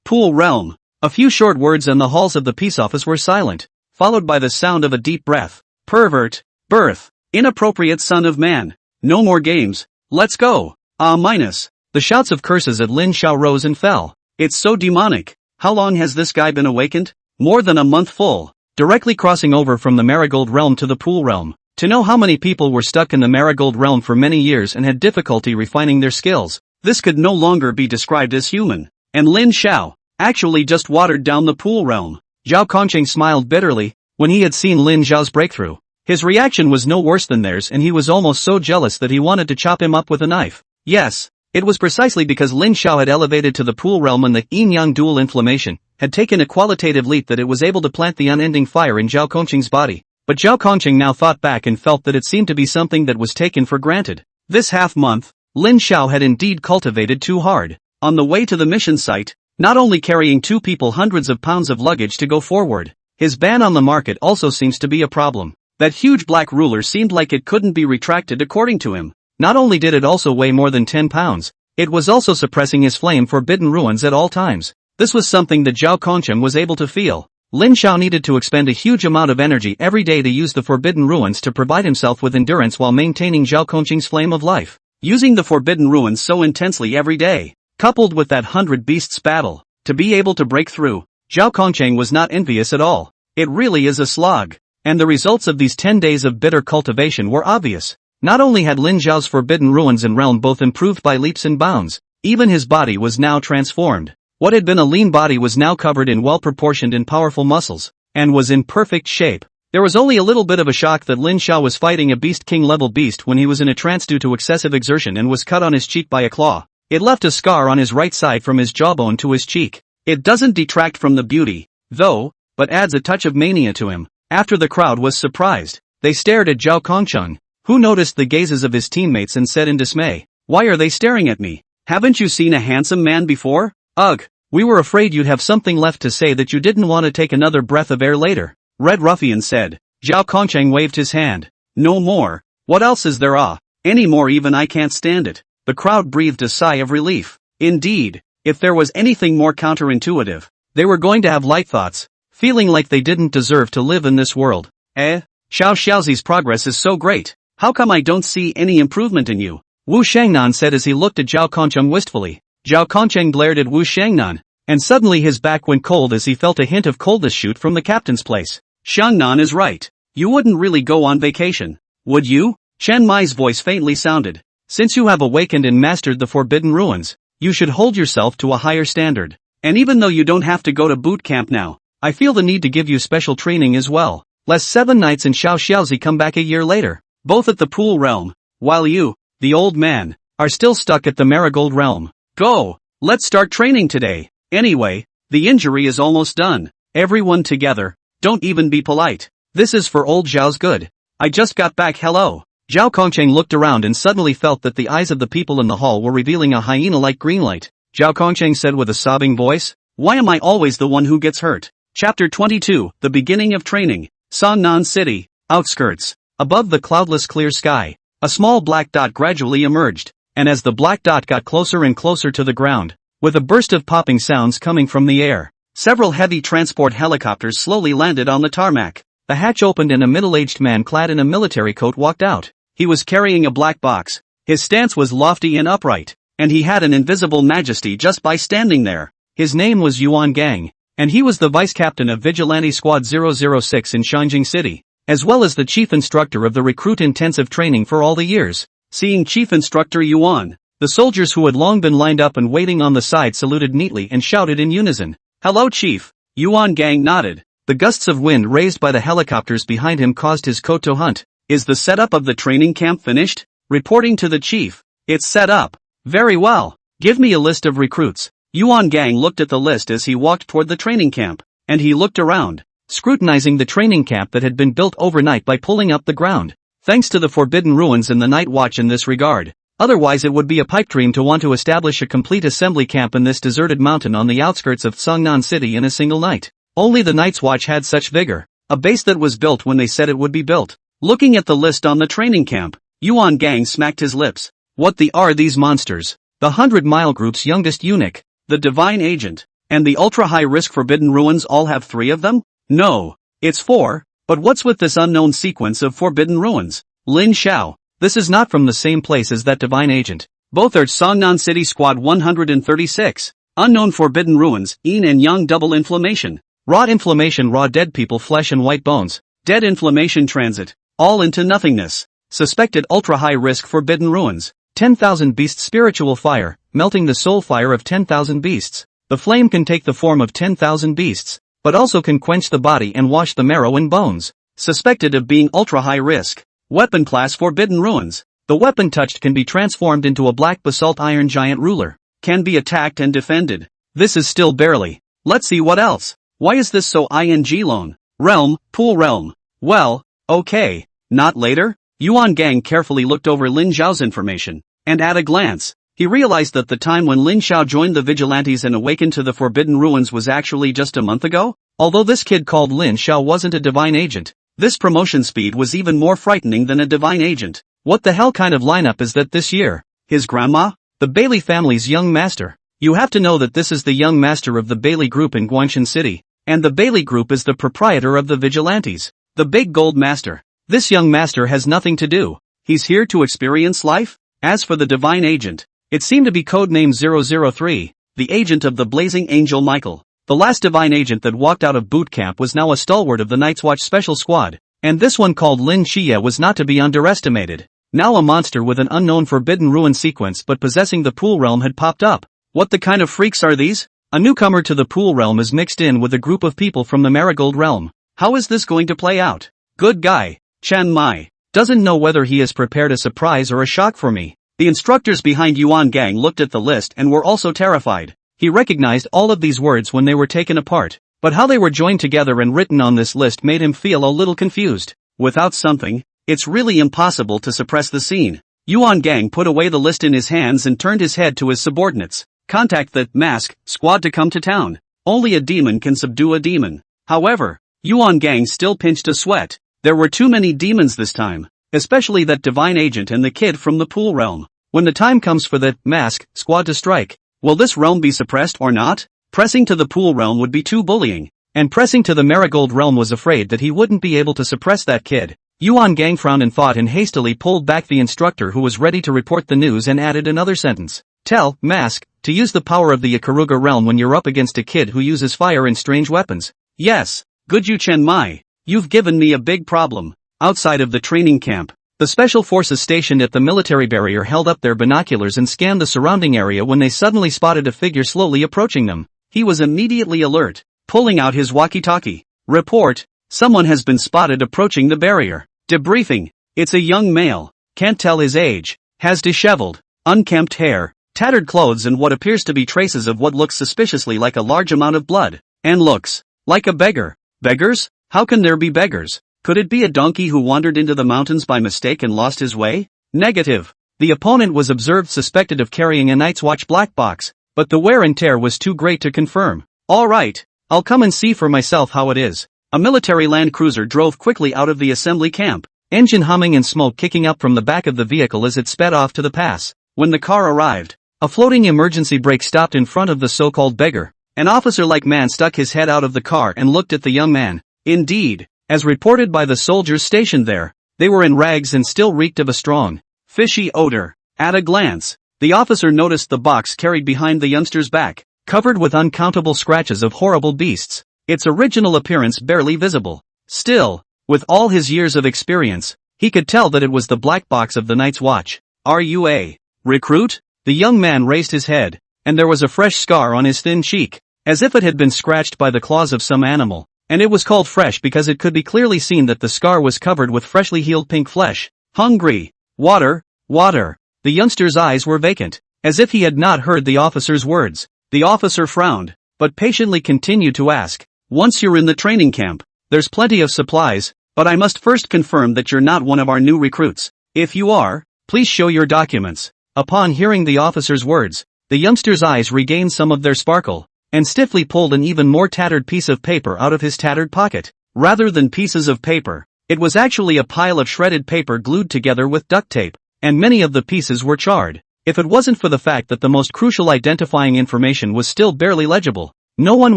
pool realm. A few short words and the halls of the peace office were silent, followed by the sound of a deep breath. Pervert, birth, inappropriate son of man. No more games, let's go. The shouts of curses at Lin Xiao rose and fell. It's so demonic. How long has this guy been awakened? More than a month full. Directly crossing over from the Marigold realm to the Pool realm. To know how many people were stuck in the Marigold realm for many years and had difficulty refining their skills, this could no longer be described as human. And Lin Xiao actually just watered down the Pool realm. Zhao Kongqing smiled bitterly when he had seen Lin Xiao's breakthrough. His reaction was no worse than theirs and he was almost so jealous that he wanted to chop him up with a knife. Yes, it was precisely because Lin Xiao had elevated to the Pool realm and the yin-yang dual inflammation had taken a qualitative leap that it was able to plant the unending fire in Zhao Kongqing's body. But Zhao Kongqing now thought back and felt that it seemed to be something that was taken for granted. This half-month, Lin Xiao had indeed cultivated too hard. On the way to the mission site, not only carrying two people hundreds of pounds of luggage to go forward, his ban on the market also seems to be a problem. That huge black ruler seemed like it couldn't be retracted according to him. Not only did it also weigh more than 10 pounds, it was also suppressing his flame forbidden ruins at all times. This was something that Zhao Kongqing was able to feel. Lin Xiao needed to expend a huge amount of energy every day to use the forbidden ruins to provide himself with endurance while maintaining Zhao Kongqing's flame of life. Using the forbidden ruins so intensely every day, coupled with that 100 beasts battle, to be able to break through, Zhao Kongqing was not envious at all. It really is a slog. And the results of these 10 days of bitter cultivation were obvious. Not only had Lin Xiao's forbidden ruins and realm both improved by leaps and bounds, even his body was now transformed. What had been a lean body was now covered in well-proportioned and powerful muscles, and was in perfect shape. There was only a little bit of a shock that Lin Xiao was fighting a Beast King level beast when he was in a trance due to excessive exertion and was cut on his cheek by a claw. It left a scar on his right side from his jawbone to his cheek. It doesn't detract from the beauty, though, but adds a touch of mania to him. After the crowd was surprised, they stared at Zhao Kongqing, who noticed the gazes of his teammates and said in dismay, "Why are they staring at me? Haven't you seen a handsome man before? Ugh, we were afraid you'd have something left to say that you didn't want to take another breath of air later," Red Ruffian said. Zhao Kongqing waved his hand. "No more. What else is there? Any more even I can't stand it." The crowd breathed a sigh of relief. Indeed, if there was anything more counterintuitive, they were going to have light thoughts, feeling like they didn't deserve to live in this world. Xiao Xiaozi's progress is so great. How come I don't see any improvement in you? Wu Shangnan said as he looked at Zhao Kongqing wistfully. Zhao Kongqing glared at Wu Shangnan, and suddenly his back went cold as he felt a hint of coldness shoot from the captain's place. Shangnan is right. You wouldn't really go on vacation, would you? Chen Mai's voice faintly sounded. Since you have awakened and mastered the forbidden ruins, you should hold yourself to a higher standard. And even though you don't have to go to boot camp now, I feel the need to give you special training as well. Lest 7 nights and Xiao Xiaozi come back a year later, both at the Pool realm, while you, the old man, are still stuck at the Marigold realm. Go! Let's start training today. Anyway, the injury is almost done. Everyone together, don't even be polite. This is for old Zhao's good. I just got back. Hello. Zhao Kongqing looked around and suddenly felt that the eyes of the people in the hall were revealing a hyena-like green light. Zhao Kongqing said with a sobbing voice, "Why am I always the one who gets hurt?" Chapter 22, The Beginning of Training. Songnan City, outskirts. Above the cloudless clear sky, a small black dot gradually emerged, and as the black dot got closer and closer to the ground, with a burst of popping sounds coming from the air, several heavy transport helicopters slowly landed on the tarmac. The hatch opened and a middle-aged man clad in a military coat walked out. He was carrying a black box. His stance was lofty and upright, and he had an invisible majesty just by standing there. His name was Yuan Gang, and he was the vice captain of Vigilante Squad 006 in Shanjing City, as well as the chief instructor of the recruit intensive training for all the years. Seeing Chief Instructor Yuan, the soldiers who had long been lined up and waiting on the side saluted neatly and shouted in unison, "Hello Chief." Yuan Gang nodded. The gusts of wind raised by the helicopters behind him caused his coat to hunt. "Is the setup of the training camp finished?" Reporting to the chief. "It's set up. Very well. Give me a list of recruits." Yuan Gang looked at the list as he walked toward the training camp, and he looked around, scrutinizing the training camp that had been built overnight by pulling up the ground. Thanks to the Forbidden Ruins and the Night Watch in this regard. Otherwise it would be a pipe dream to want to establish a complete assembly camp in this deserted mountain on the outskirts of Seongnan City in a single night. Only the Night's Watch had such vigor, a base that was built when they said it would be built. Looking at the list on the training camp, Yuan Gang smacked his lips. What are these monsters? The 100-mile group's youngest eunuch, the divine agent, and the ultra-high-risk Forbidden Ruins all have 3 of them? No, it's 4. But what's with this unknown sequence of Forbidden Ruins? Lin Xiao. This is not from the same place as that divine agent. Both are Seongnan City Squad 136. Unknown Forbidden Ruins, Yin and Yang double inflammation. Raw inflammation, raw dead people, flesh and white bones. Dead inflammation transit. All into nothingness. Suspected ultra-high risk Forbidden Ruins. 10,000 beasts spiritual fire, melting the soul fire of 10,000 beasts. The flame can take the form of 10,000 beasts, but also can quench the body and wash the marrow and bones. Suspected of being ultra-high risk. Weapon class Forbidden Ruins. The weapon touched can be transformed into a black basalt iron giant ruler. Can be attacked and defended. This is still barely. Let's see what else. Why is this so ing lone? Realm, pool realm. Well, okay. Not later? Yuan Gang carefully looked over Lin Xiao's information, and at a glance, he realized that the time when Lin Xiao joined the Vigilantes and awakened to the Forbidden Ruins was actually just a month ago? Although this kid called Lin Xiao wasn't a divine agent, this promotion speed was even more frightening than a divine agent. What the hell kind of lineup is that this year? His grandma? The Bailey family's young master. You have to know that this is the young master of the Bailey Group in Guangshan City, and the Bailey Group is the proprietor of the Vigilantes, the big gold master. This young master has nothing to do. He's here to experience life? As for the divine agent, it seemed to be codename 003, the agent of the blazing angel Michael. The last divine agent that walked out of boot camp was now a stalwart of the Night's Watch Special Squad, and this one called Lin Xie was not to be underestimated. Now a monster with an unknown Forbidden Ruin sequence but possessing the Pool Realm had popped up. What the kind of freaks are these? A newcomer to the Pool Realm is mixed in with a group of people from the Marigold Realm. How is this going to play out? Good guy, Chen Mai, doesn't know whether he has prepared a surprise or a shock for me. The instructors behind Yuan Gang looked at the list and were also terrified. He recognized all of these words when they were taken apart, but how they were joined together and written on this list made him feel a little confused. Without something, it's really impossible to suppress the scene. Yuan Gang put away the list in his hands and turned his head to his subordinates. Contact the mask squad to come to town. Only a demon can subdue a demon. However, Yuan Gang still pinched a sweat. There were too many demons this time, especially that divine agent and the kid from the Pool Realm. When the time comes for the mask squad to strike, will this realm be suppressed or not? Pressing to the Pool Realm would be too bullying, and pressing to the Marigold Realm was afraid that he wouldn't be able to suppress that kid. Yuan Gang frowned and thought and hastily pulled back the instructor who was ready to report the news and added another sentence. Tell mask to use the power of the Ikaruga realm when you're up against a kid who uses fire and strange weapons. Yes, good you Chen Mai. You've given me a big problem. Outside of the training camp, the special forces stationed at the military barrier held up their binoculars and scanned the surrounding area when they suddenly spotted a figure slowly approaching them. He was immediately alert, pulling out his walkie-talkie. Report, someone has been spotted approaching the barrier. Debriefing, it's a young male, can't tell his age, has disheveled, unkempt hair, tattered clothes and what appears to be traces of what looks suspiciously like a large amount of blood, and looks like a beggar. Beggars? How can there be beggars? Could it be a donkey who wandered into the mountains by mistake and lost his way? Negative. The opponent was observed suspected of carrying a Night's Watch black box, but the wear and tear was too great to confirm. Alright, I'll come and see for myself how it is. A military land cruiser drove quickly out of the assembly camp, engine humming and smoke kicking up from the back of the vehicle as it sped off to the pass. When the car arrived, a floating emergency brake stopped in front of the so-called beggar. An officer-like man stuck his head out of the car and looked at the young man. Indeed, as reported by the soldiers stationed there, they were in rags and still reeked of a strong, fishy odor. At a glance, The officer noticed the box carried behind the youngster's back, covered with uncountable scratches of horrible beasts, its original appearance barely visible. Still, with all his years of experience, he could tell that it was the black box of the Night's Watch. Are you a recruit? The young man raised his head, and there was a fresh scar on his thin cheek, as if it had been scratched by the claws of some animal, and it was called fresh because it could be clearly seen that the scar was covered with freshly healed pink flesh. Hungry. Water, water. The youngster's eyes were vacant, as if he had not heard the officer's words. The officer frowned, but patiently continued to ask, once you're in the training camp, there's plenty of supplies, but I must first confirm that you're not one of our new recruits. If you are, please show your documents. Upon hearing the officer's words, the youngster's eyes regained some of their sparkle, and stiffly pulled an even more tattered piece of paper out of his tattered pocket. Rather than pieces of paper, it was actually a pile of shredded paper glued together with duct tape, and many of the pieces were charred. If it wasn't for the fact that the most crucial identifying information was still barely legible, no one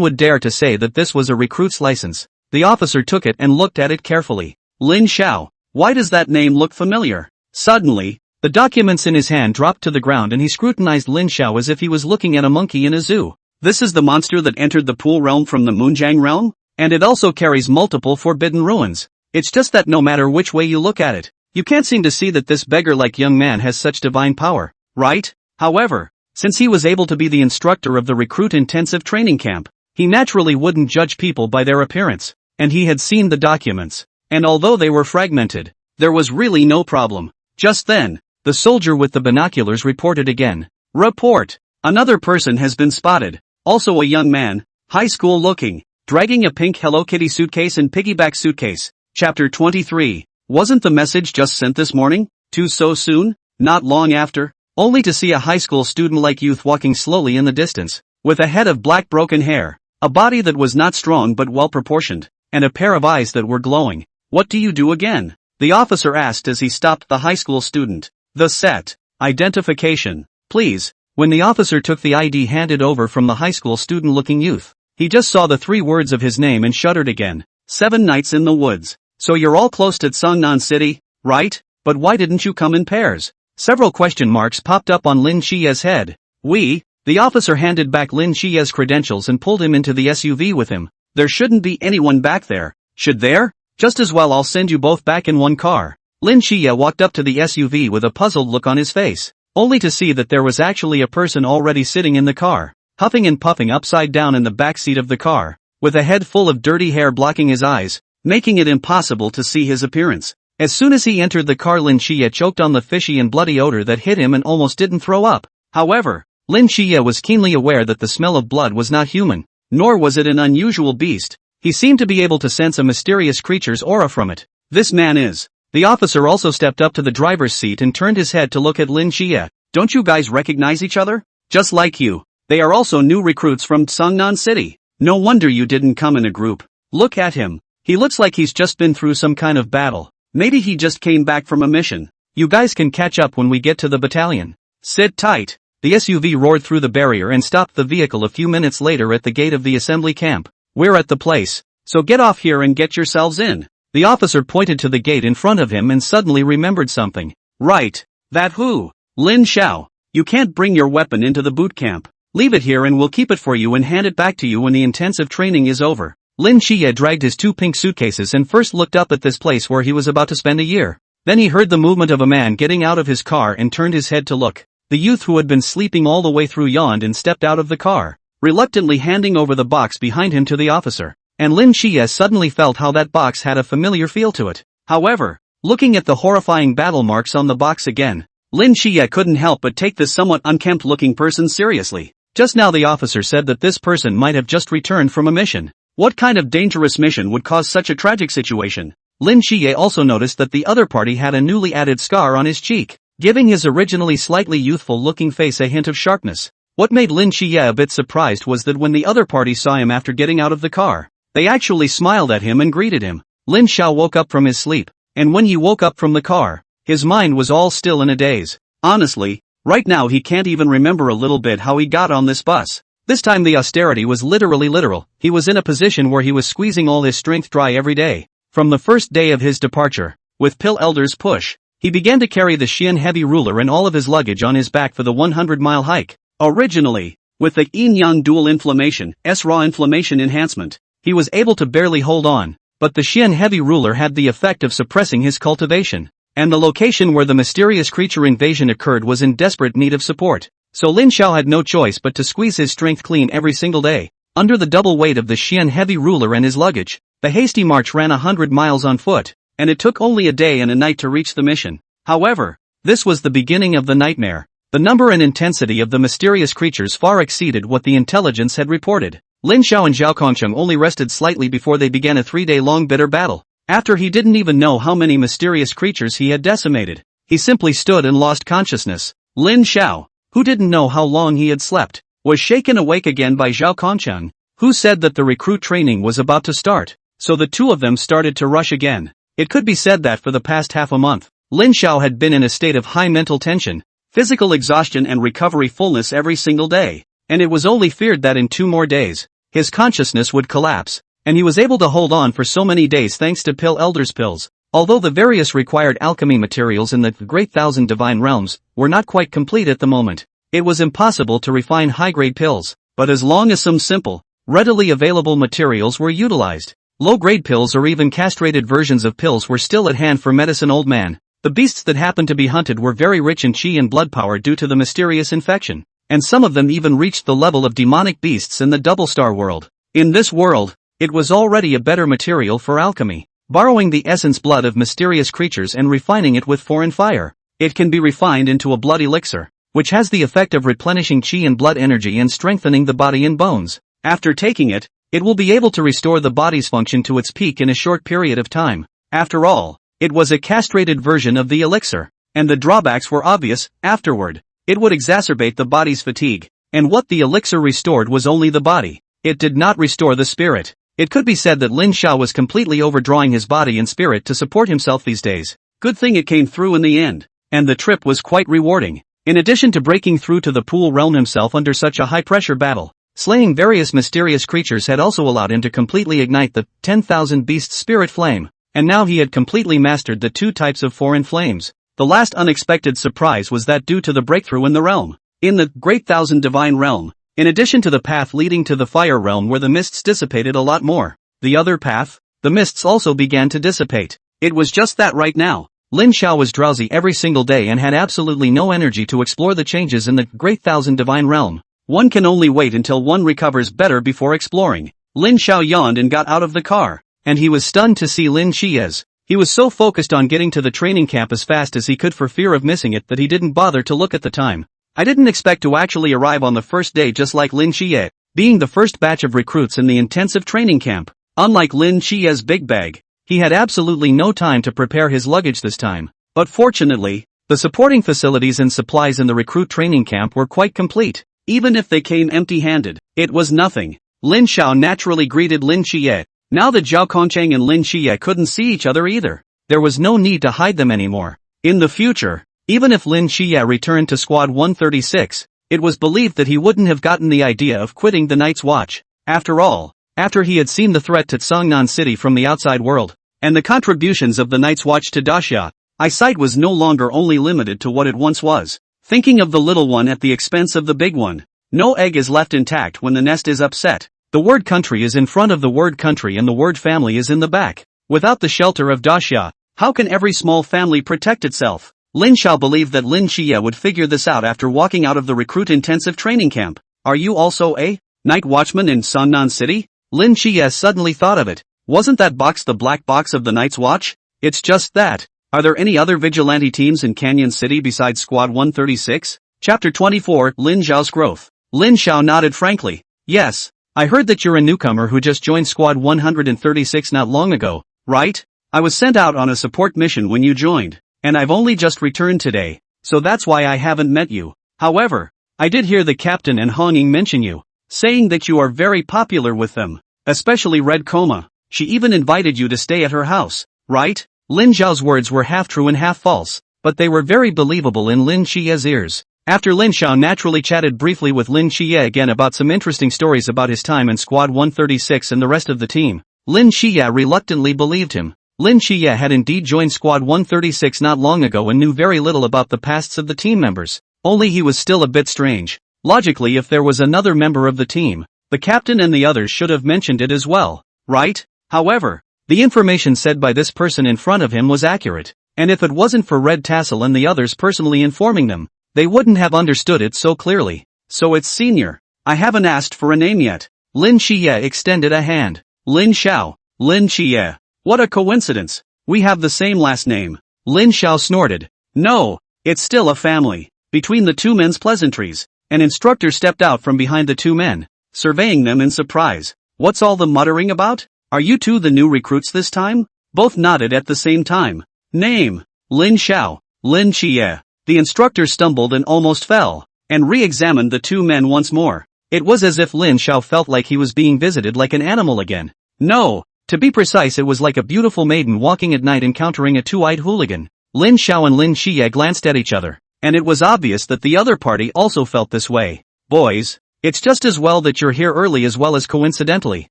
would dare to say that this was a recruit's license. The officer took it and looked at it carefully. Lin Xiao. Why does that name look familiar? Suddenly, the documents in his hand dropped to the ground and he scrutinized Lin Xiao as if he was looking at a monkey in a zoo. This is the monster that entered the pool realm from the Moonjiang realm? And it also carries multiple forbidden ruins. It's just that no matter which way you look at it, you can't seem to see that this beggar-like young man has such divine power, right? However, since he was able to be the instructor of the recruit intensive training camp, he naturally wouldn't judge people by their appearance, and he had seen the documents, and although they were fragmented, there was really no problem. Just then, the soldier with the binoculars reported again. Report! Another person has been spotted, also a young man, high school looking, dragging a pink Hello Kitty suitcase and piggyback suitcase. Chapter 23. Wasn't the message just sent this morning? Too so soon? Not long after? Only to see a high school student-like youth walking slowly in the distance, with a head of black broken hair, a body that was not strong but well-proportioned, and a pair of eyes that were glowing. What do you do again? The officer asked as he stopped the high school student. The set. Identification. Please. When the officer took the ID handed over from the high school student-looking youth, he just saw the 3 words of his name and shuddered again. 7 nights in the woods. So you're all close to Songnan City, right? But why didn't you come in pairs? Several question marks popped up on Lin Xie's head. The officer handed back Lin Xie's credentials and pulled him into the SUV with him. There shouldn't be anyone back there, should there? Just as well I'll send you both back in one car. Lin Xie walked up to the SUV with a puzzled look on his face, only to see that there was actually a person already sitting in the car, huffing and puffing upside down in the back seat of the car, with a head full of dirty hair blocking his eyes, making it impossible to see his appearance. As soon as he entered the car, Lin Xie choked on the fishy and bloody odor that hit him and almost didn't throw up. However, Lin Xie was keenly aware that the smell of blood was not human, nor was it an unusual beast. He seemed to be able to sense a mysterious creature's aura from it. This man is. The officer also stepped up to the driver's seat and turned his head to look at Lin Xie. Don't you guys recognize each other? Just like you. They are also new recruits from Songnan City. No wonder you didn't come in a group. Look at him. He looks like he's just been through some kind of battle. Maybe he just came back from a mission. You guys can catch up when we get to the battalion. Sit tight. The SUV roared through the barrier and stopped the vehicle a few minutes later at the gate of the assembly camp. We're at the place, so get off here and get yourselves in. The officer pointed to the gate in front of him and suddenly remembered something. Right. That who? Lin Xiao. You can't bring your weapon into the boot camp. Leave it here and we'll keep it for you and hand it back to you when the intensive training is over. Lin Xie dragged his 2 pink suitcases and first looked up at this place where he was about to spend a year. Then he heard the movement of a man getting out of his car and turned his head to look. The youth who had been sleeping all the way through yawned and stepped out of the car, reluctantly handing over the box behind him to the officer. And Lin Xie suddenly felt how that box had a familiar feel to it. However, looking at the horrifying battle marks on the box again, Lin Xie couldn't help but take this somewhat unkempt-looking person seriously. Just now the officer said that this person might have just returned from a mission. What kind of dangerous mission would cause such a tragic situation? Lin Xie also noticed that the other party had a newly added scar on his cheek, giving his originally slightly youthful-looking face a hint of sharpness. What made Lin Xie a bit surprised was that when the other party saw him after getting out of the car, they actually smiled at him and greeted him. Lin Xiao woke up from his sleep, and when he woke up from the car, his mind was all still in a daze. Honestly, right now he can't even remember a little bit how he got on this bus. This time the austerity was literally literal. He was in a position where he was squeezing all his strength dry every day. From the first day of his departure, with Pill Elder's push, he began to carry the Xian heavy ruler and all of his luggage on his back for the 100-mile hike. Originally, with the yin-yang dual inflammation, S-raw inflammation enhancement, he was able to barely hold on, but the Xian heavy ruler had the effect of suppressing his cultivation, and the location where the mysterious creature invasion occurred was in desperate need of support. So Lin Xiao had no choice but to squeeze his strength clean every single day. Under the double weight of the Xian heavy ruler and his luggage, the hasty march ran 100 miles on foot, and it took only a day and a night to reach the mission. However, this was the beginning of the nightmare. The number and intensity of the mysterious creatures far exceeded what the intelligence had reported. Lin Xiao and Zhao Kongcheng only rested slightly before they began a 3-day-long bitter battle. After he didn't even know how many mysterious creatures he had decimated, he simply stood and lost consciousness. Lin Xiao, who didn't know how long he had slept, was shaken awake again by Zhao Kongcheng, who said that the recruit training was about to start, so the two of them started to rush again. It could be said that for the past half a month, Lin Xiao had been in a state of high mental tension, physical exhaustion and recovery fullness every single day, and it was only feared that in 2 more days, his consciousness would collapse, and he was able to hold on for so many days thanks to Pill Elder's pills. Although the various required alchemy materials in the Great Thousand Divine Realms were not quite complete at the moment, it was impossible to refine high-grade pills, but as long as some simple, readily available materials were utilized, low-grade pills or even castrated versions of pills were still at hand for medicine. Old man, the beasts that happened to be hunted were very rich in chi and blood power due to the mysterious infection, and some of them even reached the level of demonic beasts in the Double Star world. In this world, it was already a better material for alchemy. Borrowing the essence blood of mysterious creatures and refining it with foreign fire, it can be refined into a blood elixir, which has the effect of replenishing chi and blood energy and strengthening the body and bones. After taking it, it will be able to restore the body's function to its peak in a short period of time. After all, it was a castrated version of the elixir, and the drawbacks were obvious. Afterward, it would exacerbate the body's fatigue, and what the elixir restored was only the body. It did not restore the spirit. It could be said that Lin Xiao was completely overdrawing his body and spirit to support himself these days. Good thing it came through in the end, and the trip was quite rewarding. In addition to breaking through to the pool realm himself under such a high-pressure battle, slaying various mysterious creatures had also allowed him to completely ignite the 10,000 Beast Spirit Flame, and now he had completely mastered the 2 types of foreign flames. The last unexpected surprise was that due to the breakthrough in the realm, in the Great Thousand Divine Realm, in addition to the path leading to the fire realm where the mists dissipated a lot more, the other path, the mists also began to dissipate. It was just that right now, Lin Xiao was drowsy every single day and had absolutely no energy to explore the changes in the Great Thousand Divine Realm. One can only wait until one recovers better before exploring. Lin Xiao yawned and got out of the car, and he was stunned to see Lin Qiye. He was so focused on getting to the training camp as fast as he could for fear of missing it that he didn't bother to look at the time. I didn't expect to actually arrive on the first day just like Lin Qiye, being the first batch of recruits in the intensive training camp. Unlike Lin Qiye's big bag, he had absolutely no time to prepare his luggage this time. But fortunately, the supporting facilities and supplies in the recruit training camp were quite complete. Even if they came empty-handed, it was nothing. Lin Xiao naturally greeted Lin Qiye. Now that Zhao Kongcheng and Lin Qiye couldn't see each other either, there was no need to hide them anymore. In the future, even if Lin Qiye returned to Squad 136, it was believed that he wouldn't have gotten the idea of quitting the Night's Watch. After all, after he had seen the threat to Songnan City from the outside world, and the contributions of the Night's Watch to Daxia, eyesight was no longer only limited to what it once was. Thinking of the little one at the expense of the big one. No egg is left intact when the nest is upset. The word country is in front of the word country and the word family is in the back. Without the shelter of Daxia, how can every small family protect itself? Lin Xiao believed that Lin Qiye would figure this out after walking out of the recruit intensive training camp. Are you also a night watchman in Songnan City? Lin Qiye suddenly thought of it. Wasn't that box the black box of the Night's Watch? It's just that. Are there any other vigilante teams in Canyon City besides Squad 136? Chapter 24, Lin Xiao's growth. Lin Xiao nodded frankly. Yes, I heard that you're a newcomer who just joined Squad 136 not long ago, right? I was sent out on a support mission when you joined, and I've only just returned today, so that's why I haven't met you. However, I did hear the captain and Hong Ying mention you, saying that you are very popular with them, especially Red Coma. She even invited you to stay at her house, right? Lin Xiao's words were half true and half false, but they were very believable in Lin Qiye's ears. After Lin Xiao naturally chatted briefly with Lin Qiye again about some interesting stories about his time in Squad 136 and the rest of the team, Lin Qiye reluctantly believed him. Lin Xie had indeed joined Squad 136 not long ago and knew very little about the pasts of the team members. Only he was still a bit strange. Logically, if there was another member of the team, the captain and the others should have mentioned it as well, right? However, the information said by this person in front of him was accurate, and if it wasn't for Red Tassel and the others personally informing them, they wouldn't have understood it so clearly. So it's senior. I haven't asked for a name yet. Lin Xie extended a hand. Lin Xiao. Lin Xie. What a coincidence. We have the same last name. Lin Xiao snorted. No, it's still a family. Between the two men's pleasantries, an instructor stepped out from behind the two men, surveying them in surprise. What's all the muttering about? Are you two the new recruits this time? Both nodded at the same time. Name. Lin Xiao. Lin Xie. The instructor stumbled and almost fell, and re-examined the two men once more. It was as if Lin Xiao felt like he was being visited like an animal again. No, to be precise, it was like a beautiful maiden walking at night encountering a two-eyed hooligan. Lin Xiao and Lin Xie glanced at each other, and it was obvious that the other party also felt this way. Boys, it's just as well that you're here early as well as coincidentally.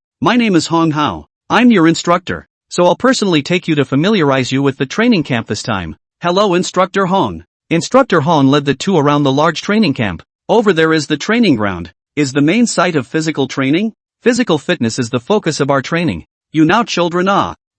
My name is Hong Hao. I'm your instructor, so I'll personally take you to familiarize you with the training camp this time. Hello, Instructor Hong. Instructor Hong led the two around the large training camp. Over there is the training ground. Is the main site of physical training? Physical fitness is the focus of our training. You now children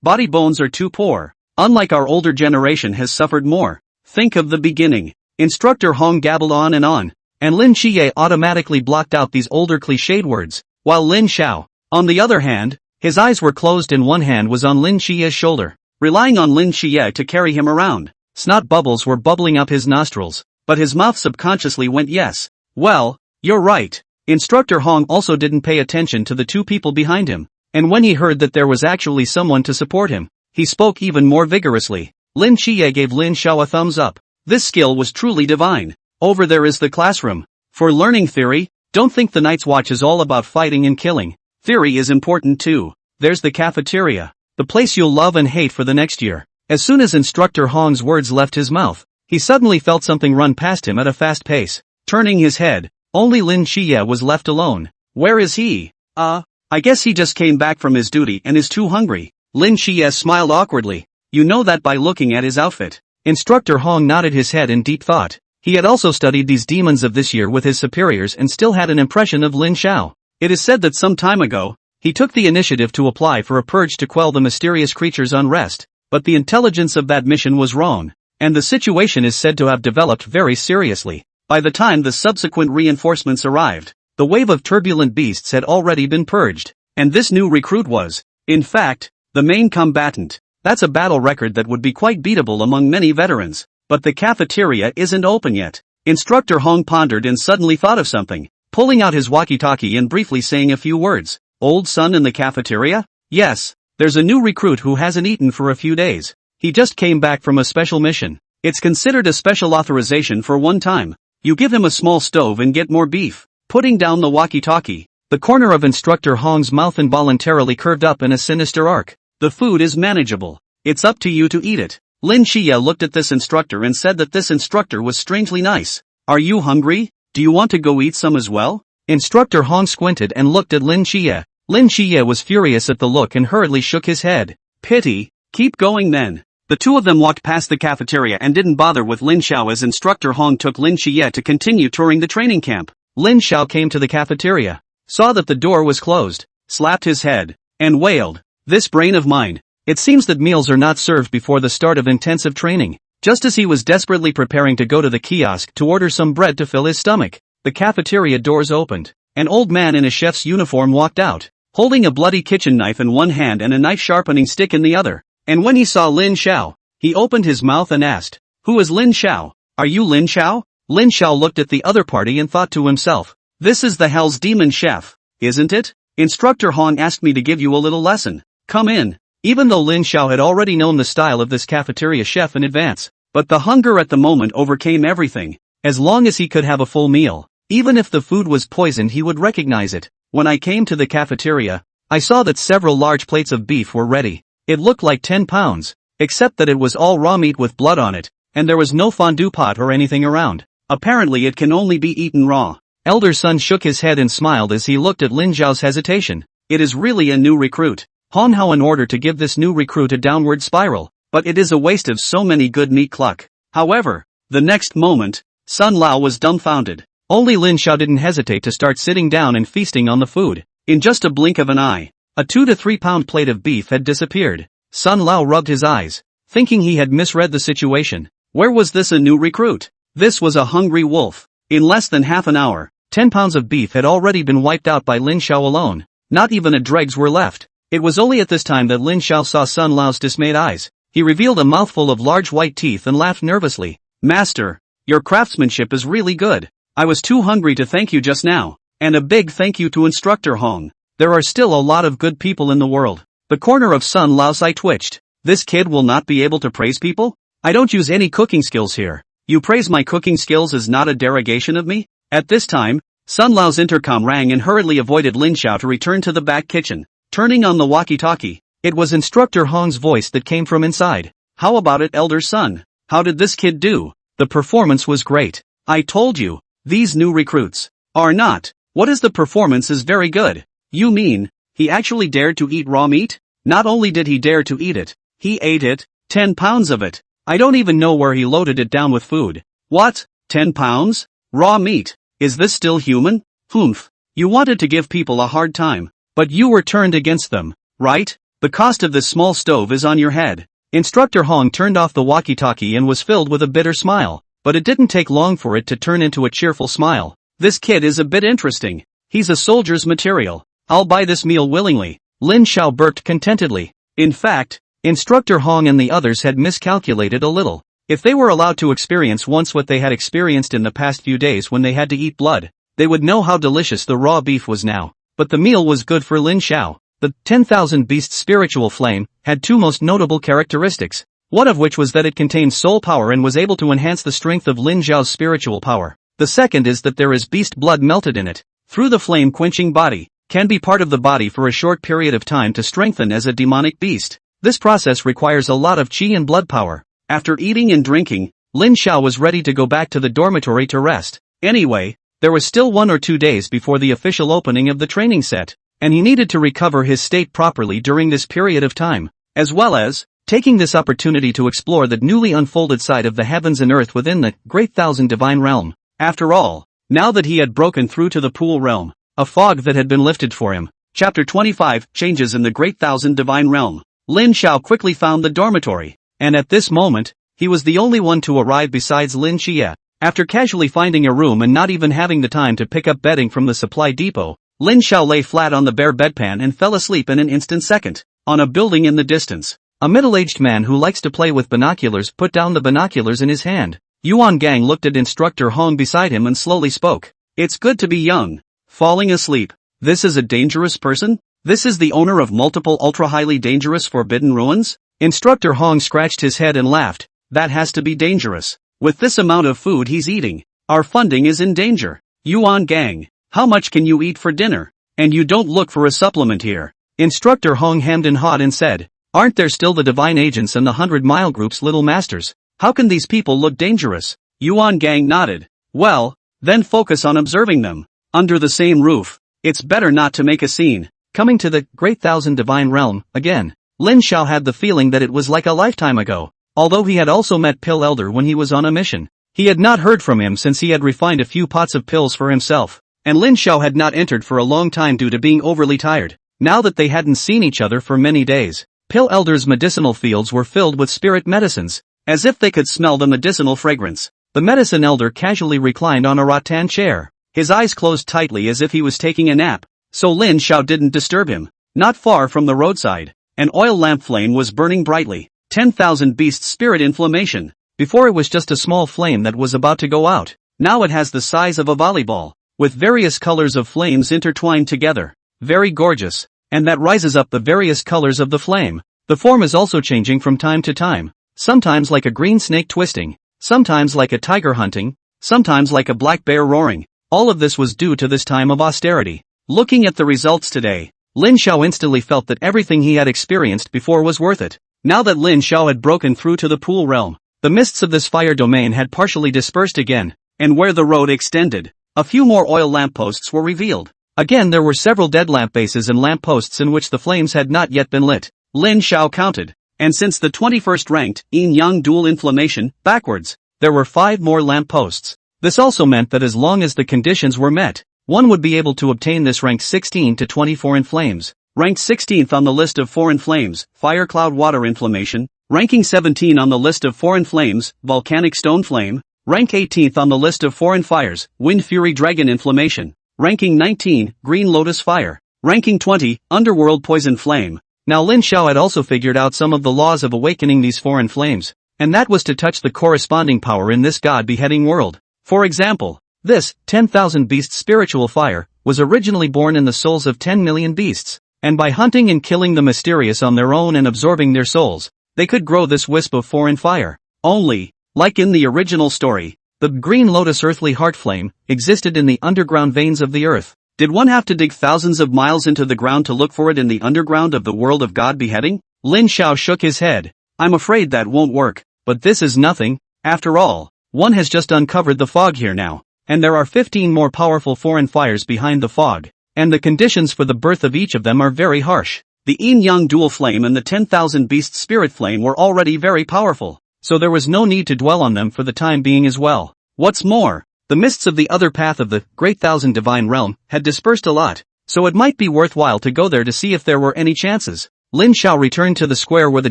body bones are too poor. Unlike our older generation has suffered more. Think of the beginning. Instructor Hong gabbled on, and Lin Xie automatically blocked out these older cliched words, while Lin Xiao, on the other hand, his eyes were closed and one hand was on Lin Xie's shoulder, relying on Lin Xie to carry him around. Snot bubbles were bubbling up his nostrils, but his mouth subconsciously went yes. Well, you're right. Instructor Hong also didn't pay attention to the two people behind him, and when he heard that there was actually someone to support him, he spoke even more vigorously. Lin Xie gave Lin Xiao a thumbs up. This skill was truly divine. Over there is the classroom. For learning theory, don't think the Night's Watch is all about fighting and killing. Theory is important too. There's the cafeteria, the place you'll love and hate for the next year. As soon as Instructor Hong's words left his mouth, he suddenly felt something run past him at a fast pace. Turning his head, only Lin Xie was left alone. Where is he? I guess he just came back from his duty and is too hungry. Lin Xie smiled awkwardly. You know that by looking at his outfit. Instructor Hong nodded his head in deep thought. He had also studied these demons of this year with his superiors and still had an impression of Lin Xiao. It is said that some time ago, he took the initiative to apply for a purge to quell the mysterious creature's unrest. But the intelligence of that mission was wrong, and the situation is said to have developed very seriously. By the time the subsequent reinforcements arrived, the wave of turbulent beasts had already been purged, and this new recruit was, in fact, the main combatant. That's a battle record that would be quite beatable among many veterans, but the cafeteria isn't open yet. Instructor Hong pondered and suddenly thought of something, pulling out his walkie-talkie and briefly saying a few words. Old son in the cafeteria? Yes. There's a new recruit who hasn't eaten for a few days. He just came back from a special mission. It's considered a special authorization for one time. You give him a small stove and get more beef. Putting down the walkie-talkie, the corner of Instructor Hong's mouth involuntarily curved up in a sinister arc. The food is manageable. It's up to you to eat it. Lin Xie looked at this instructor and said that this instructor was strangely nice. Are you hungry? Do you want to go eat some as well? Instructor Hong squinted and looked at Lin Xie. Lin Xie was furious at the look and hurriedly shook his head. Pity. Keep going then. The two of them walked past the cafeteria and didn't bother with Lin Xiao as Instructor Hong took Lin Xie to continue touring the training camp. Lin Xiao came to the cafeteria, saw that the door was closed, slapped his head, and wailed. This brain of mine. It seems that meals are not served before the start of intensive training. Just as he was desperately preparing to go to the kiosk to order some bread to fill his stomach, the cafeteria doors opened. An old man in a chef's uniform walked out, holding a bloody kitchen knife in one hand and a knife sharpening stick in the other. And when he saw Lin Xiao, he opened his mouth and asked, Who is Lin Xiao? Are you Lin Xiao? Lin Xiao looked at the other party and thought to himself, This is the Hell's Demon Chef, isn't it? Instructor Hong asked me to give you a little lesson. Come in. Even though Lin Xiao had already known the style of this cafeteria chef in advance, but the hunger at the moment overcame everything. As long as he could have a full meal, even if the food was poisoned, he would recognize it. When I came to the cafeteria, I saw that several large plates of beef were ready. It looked like 10 pounds, except that it was all raw meat with blood on it, and there was no fondue pot or anything around. Apparently it can only be eaten raw. Elder Son shook his head and smiled as he looked at Lin Xiao's hesitation. It is really a new recruit. Manhwa in order to give this new recruit a downward spiral, but it is a waste of so many good meat cluck. However, the next moment, Sun Lao was dumbfounded. Only Lin Xiao didn't hesitate to start sitting down and feasting on the food. In just a blink of an eye, a 2 to 3 pound plate of beef had disappeared. Sun Lao rubbed his eyes, thinking he had misread the situation. Where was this a new recruit? This was a hungry wolf. In less than half an hour, 10 pounds of beef had already been wiped out by Lin Xiao alone. Not even a dregs were left. It was only at this time that Lin Xiao saw Sun Lao's dismayed eyes. He revealed a mouthful of large white teeth and laughed nervously. Master, your craftsmanship is really good. I was too hungry to thank you just now. And a big thank you to Instructor Hong. There are still a lot of good people in the world. The corner of Sun Lao's eye twitched. This kid will not be able to praise people? I don't use any cooking skills here. You praise my cooking skills is not a derogation of me? At this time, Sun Lao's intercom rang and hurriedly avoided Lin Xiao to return to the back kitchen. Turning on the walkie-talkie, it was Instructor Hong's voice that came from inside. How about it, elder son? How did this kid do? The performance was great. I told you, these new recruits are not. What is the performance is very good. You mean, he actually dared to eat raw meat? Not only did he dare to eat it, he ate it, 10 pounds of it. I don't even know where he loaded it down with food. What? 10 pounds? Raw meat? Is this still human? Humph. You wanted to give people a hard time, but you were turned against them, right? The cost of this small stove is on your head. Instructor Hong turned off the walkie-talkie and was filled with a bitter smile, but it didn't take long for it to turn into a cheerful smile. This kid is a bit interesting. He's a soldier's material. I'll buy this meal willingly. Lin Xiao burped contentedly. In fact, Instructor Hong and the others had miscalculated a little. If they were allowed to experience once what they had experienced in the past few days when they had to eat blood, they would know how delicious the raw beef was now. But the meal was good for Lin Xiao. The 10,000 Beast spiritual flame had two most notable characteristics, one of which was that it contained soul power and was able to enhance the strength of Lin Xiao's spiritual power. The second is that there is beast blood melted in it. Through the flame quenching body, can be part of the body for a short period of time to strengthen as a demonic beast. This process requires a lot of qi and blood power. After eating and drinking, Lin Xiao was ready to go back to the dormitory to rest. Anyway, there was still 1 or 2 days before the official opening of the training set, and he needed to recover his state properly during this period of time, as well as taking this opportunity to explore the newly unfolded side of the heavens and earth within the Great Thousand Divine Realm. After all, now that he had broken through to the Pool Realm, a fog that had been lifted for him. Chapter 25, Changes in the Great Thousand Divine Realm. Lin Xiao quickly found the dormitory, and at this moment, he was the only one to arrive besides Lin Xie. After casually finding a room and not even having the time to pick up bedding from the supply depot, Lin Xiao lay flat on the bare bedpan and fell asleep in an instant second. On a building in the distance, a middle-aged man who likes to play with binoculars put down the binoculars in his hand. Yuan Gang looked at Instructor Hong beside him and slowly spoke. It's good to be young. Falling asleep. This is a dangerous person? This is the owner of multiple ultra-highly dangerous forbidden ruins? Instructor Hong scratched his head and laughed. That has to be dangerous. With this amount of food he's eating, our funding is in danger. Yuan Gang, how much can you eat for dinner? And you don't look for a supplement here. Instructor Hong hemmed and hawed and said, aren't there still the divine agents and the 100-mile group's little masters? How can these people look dangerous? Yuan Gang nodded. Well, then focus on observing them. Under the same roof, it's better not to make a scene. Coming to the Great Thousand Divine Realm, again, Lin Xiao had the feeling that it was like a lifetime ago. Although he had also met Pill Elder when he was on a mission, he had not heard from him since he had refined a few pots of pills for himself, and Lin Xiao had not entered for a long time due to being overly tired. Now that they hadn't seen each other for many days, Pill Elder's medicinal fields were filled with spirit medicines, as if they could smell the medicinal fragrance. The medicine elder casually reclined on a rattan chair, his eyes closed tightly as if he was taking a nap, so Lin Xiao didn't disturb him. Not far from the roadside, an oil lamp flame was burning brightly. 10,000 Beast Spirit Inflammation. Before it was just a small flame that was about to go out. Now it has the size of a volleyball, with various colors of flames intertwined together. Very gorgeous. And that rises up the various colors of the flame. The form is also changing from time to time. Sometimes like a green snake twisting. Sometimes like a tiger hunting. Sometimes like a black bear roaring. All of this was due to this time of austerity. Looking at the results today, Lin Xiao instantly felt that everything he had experienced before was worth it. Now that Lin Xiao had broken through to the Pool Realm, the mists of this fire domain had partially dispersed again, and where the road extended, a few more oil lampposts were revealed. Again there were several dead lamp bases and lamp posts in which the flames had not yet been lit. Lin Xiao counted. And since the 21st ranked, yin-yang dual inflammation, backwards, there were 5 more lamp posts. This also meant that as long as the conditions were met, one would be able to obtain this rank 16 to 24 in flames. Ranked 16th on the list of 4 in flames, fire cloud water inflammation. Ranking 17 on the list of 4 in flames, volcanic stone flame. Rank 18th on the list of 4 in fires, wind fury dragon inflammation. Ranking 19, green lotus fire. Ranking 20, underworld poison flame. Now Lin Xiao had also figured out some of the laws of awakening these 4 in flames, and that was to touch the corresponding power in this god-beheading world. For example, this 10,000 beasts spiritual fire was originally born in the souls of 10 million beasts, and by hunting and killing the mysterious on their own and absorbing their souls, they could grow this wisp of 4 in fire. Only, like in the original story, the green lotus earthly heart flame existed in the underground veins of the earth. Did one have to dig thousands of miles into the ground to look for it in the underground of the world of God beheading? Lin Xiao shook his head. I'm afraid that won't work, but this is nothing. After all, one has just uncovered the fog here now, and there are 15 more powerful foreign fires behind the fog, and the conditions for the birth of each of them are very harsh. The yin-yang dual flame and the 10,000 beast spirit flame were already very powerful, so there was no need to dwell on them for the time being as well. What's more, the mists of the other path of the Great Thousand Divine Realm had dispersed a lot, so it might be worthwhile to go there to see if there were any chances. Lin Xiao returned to the square where the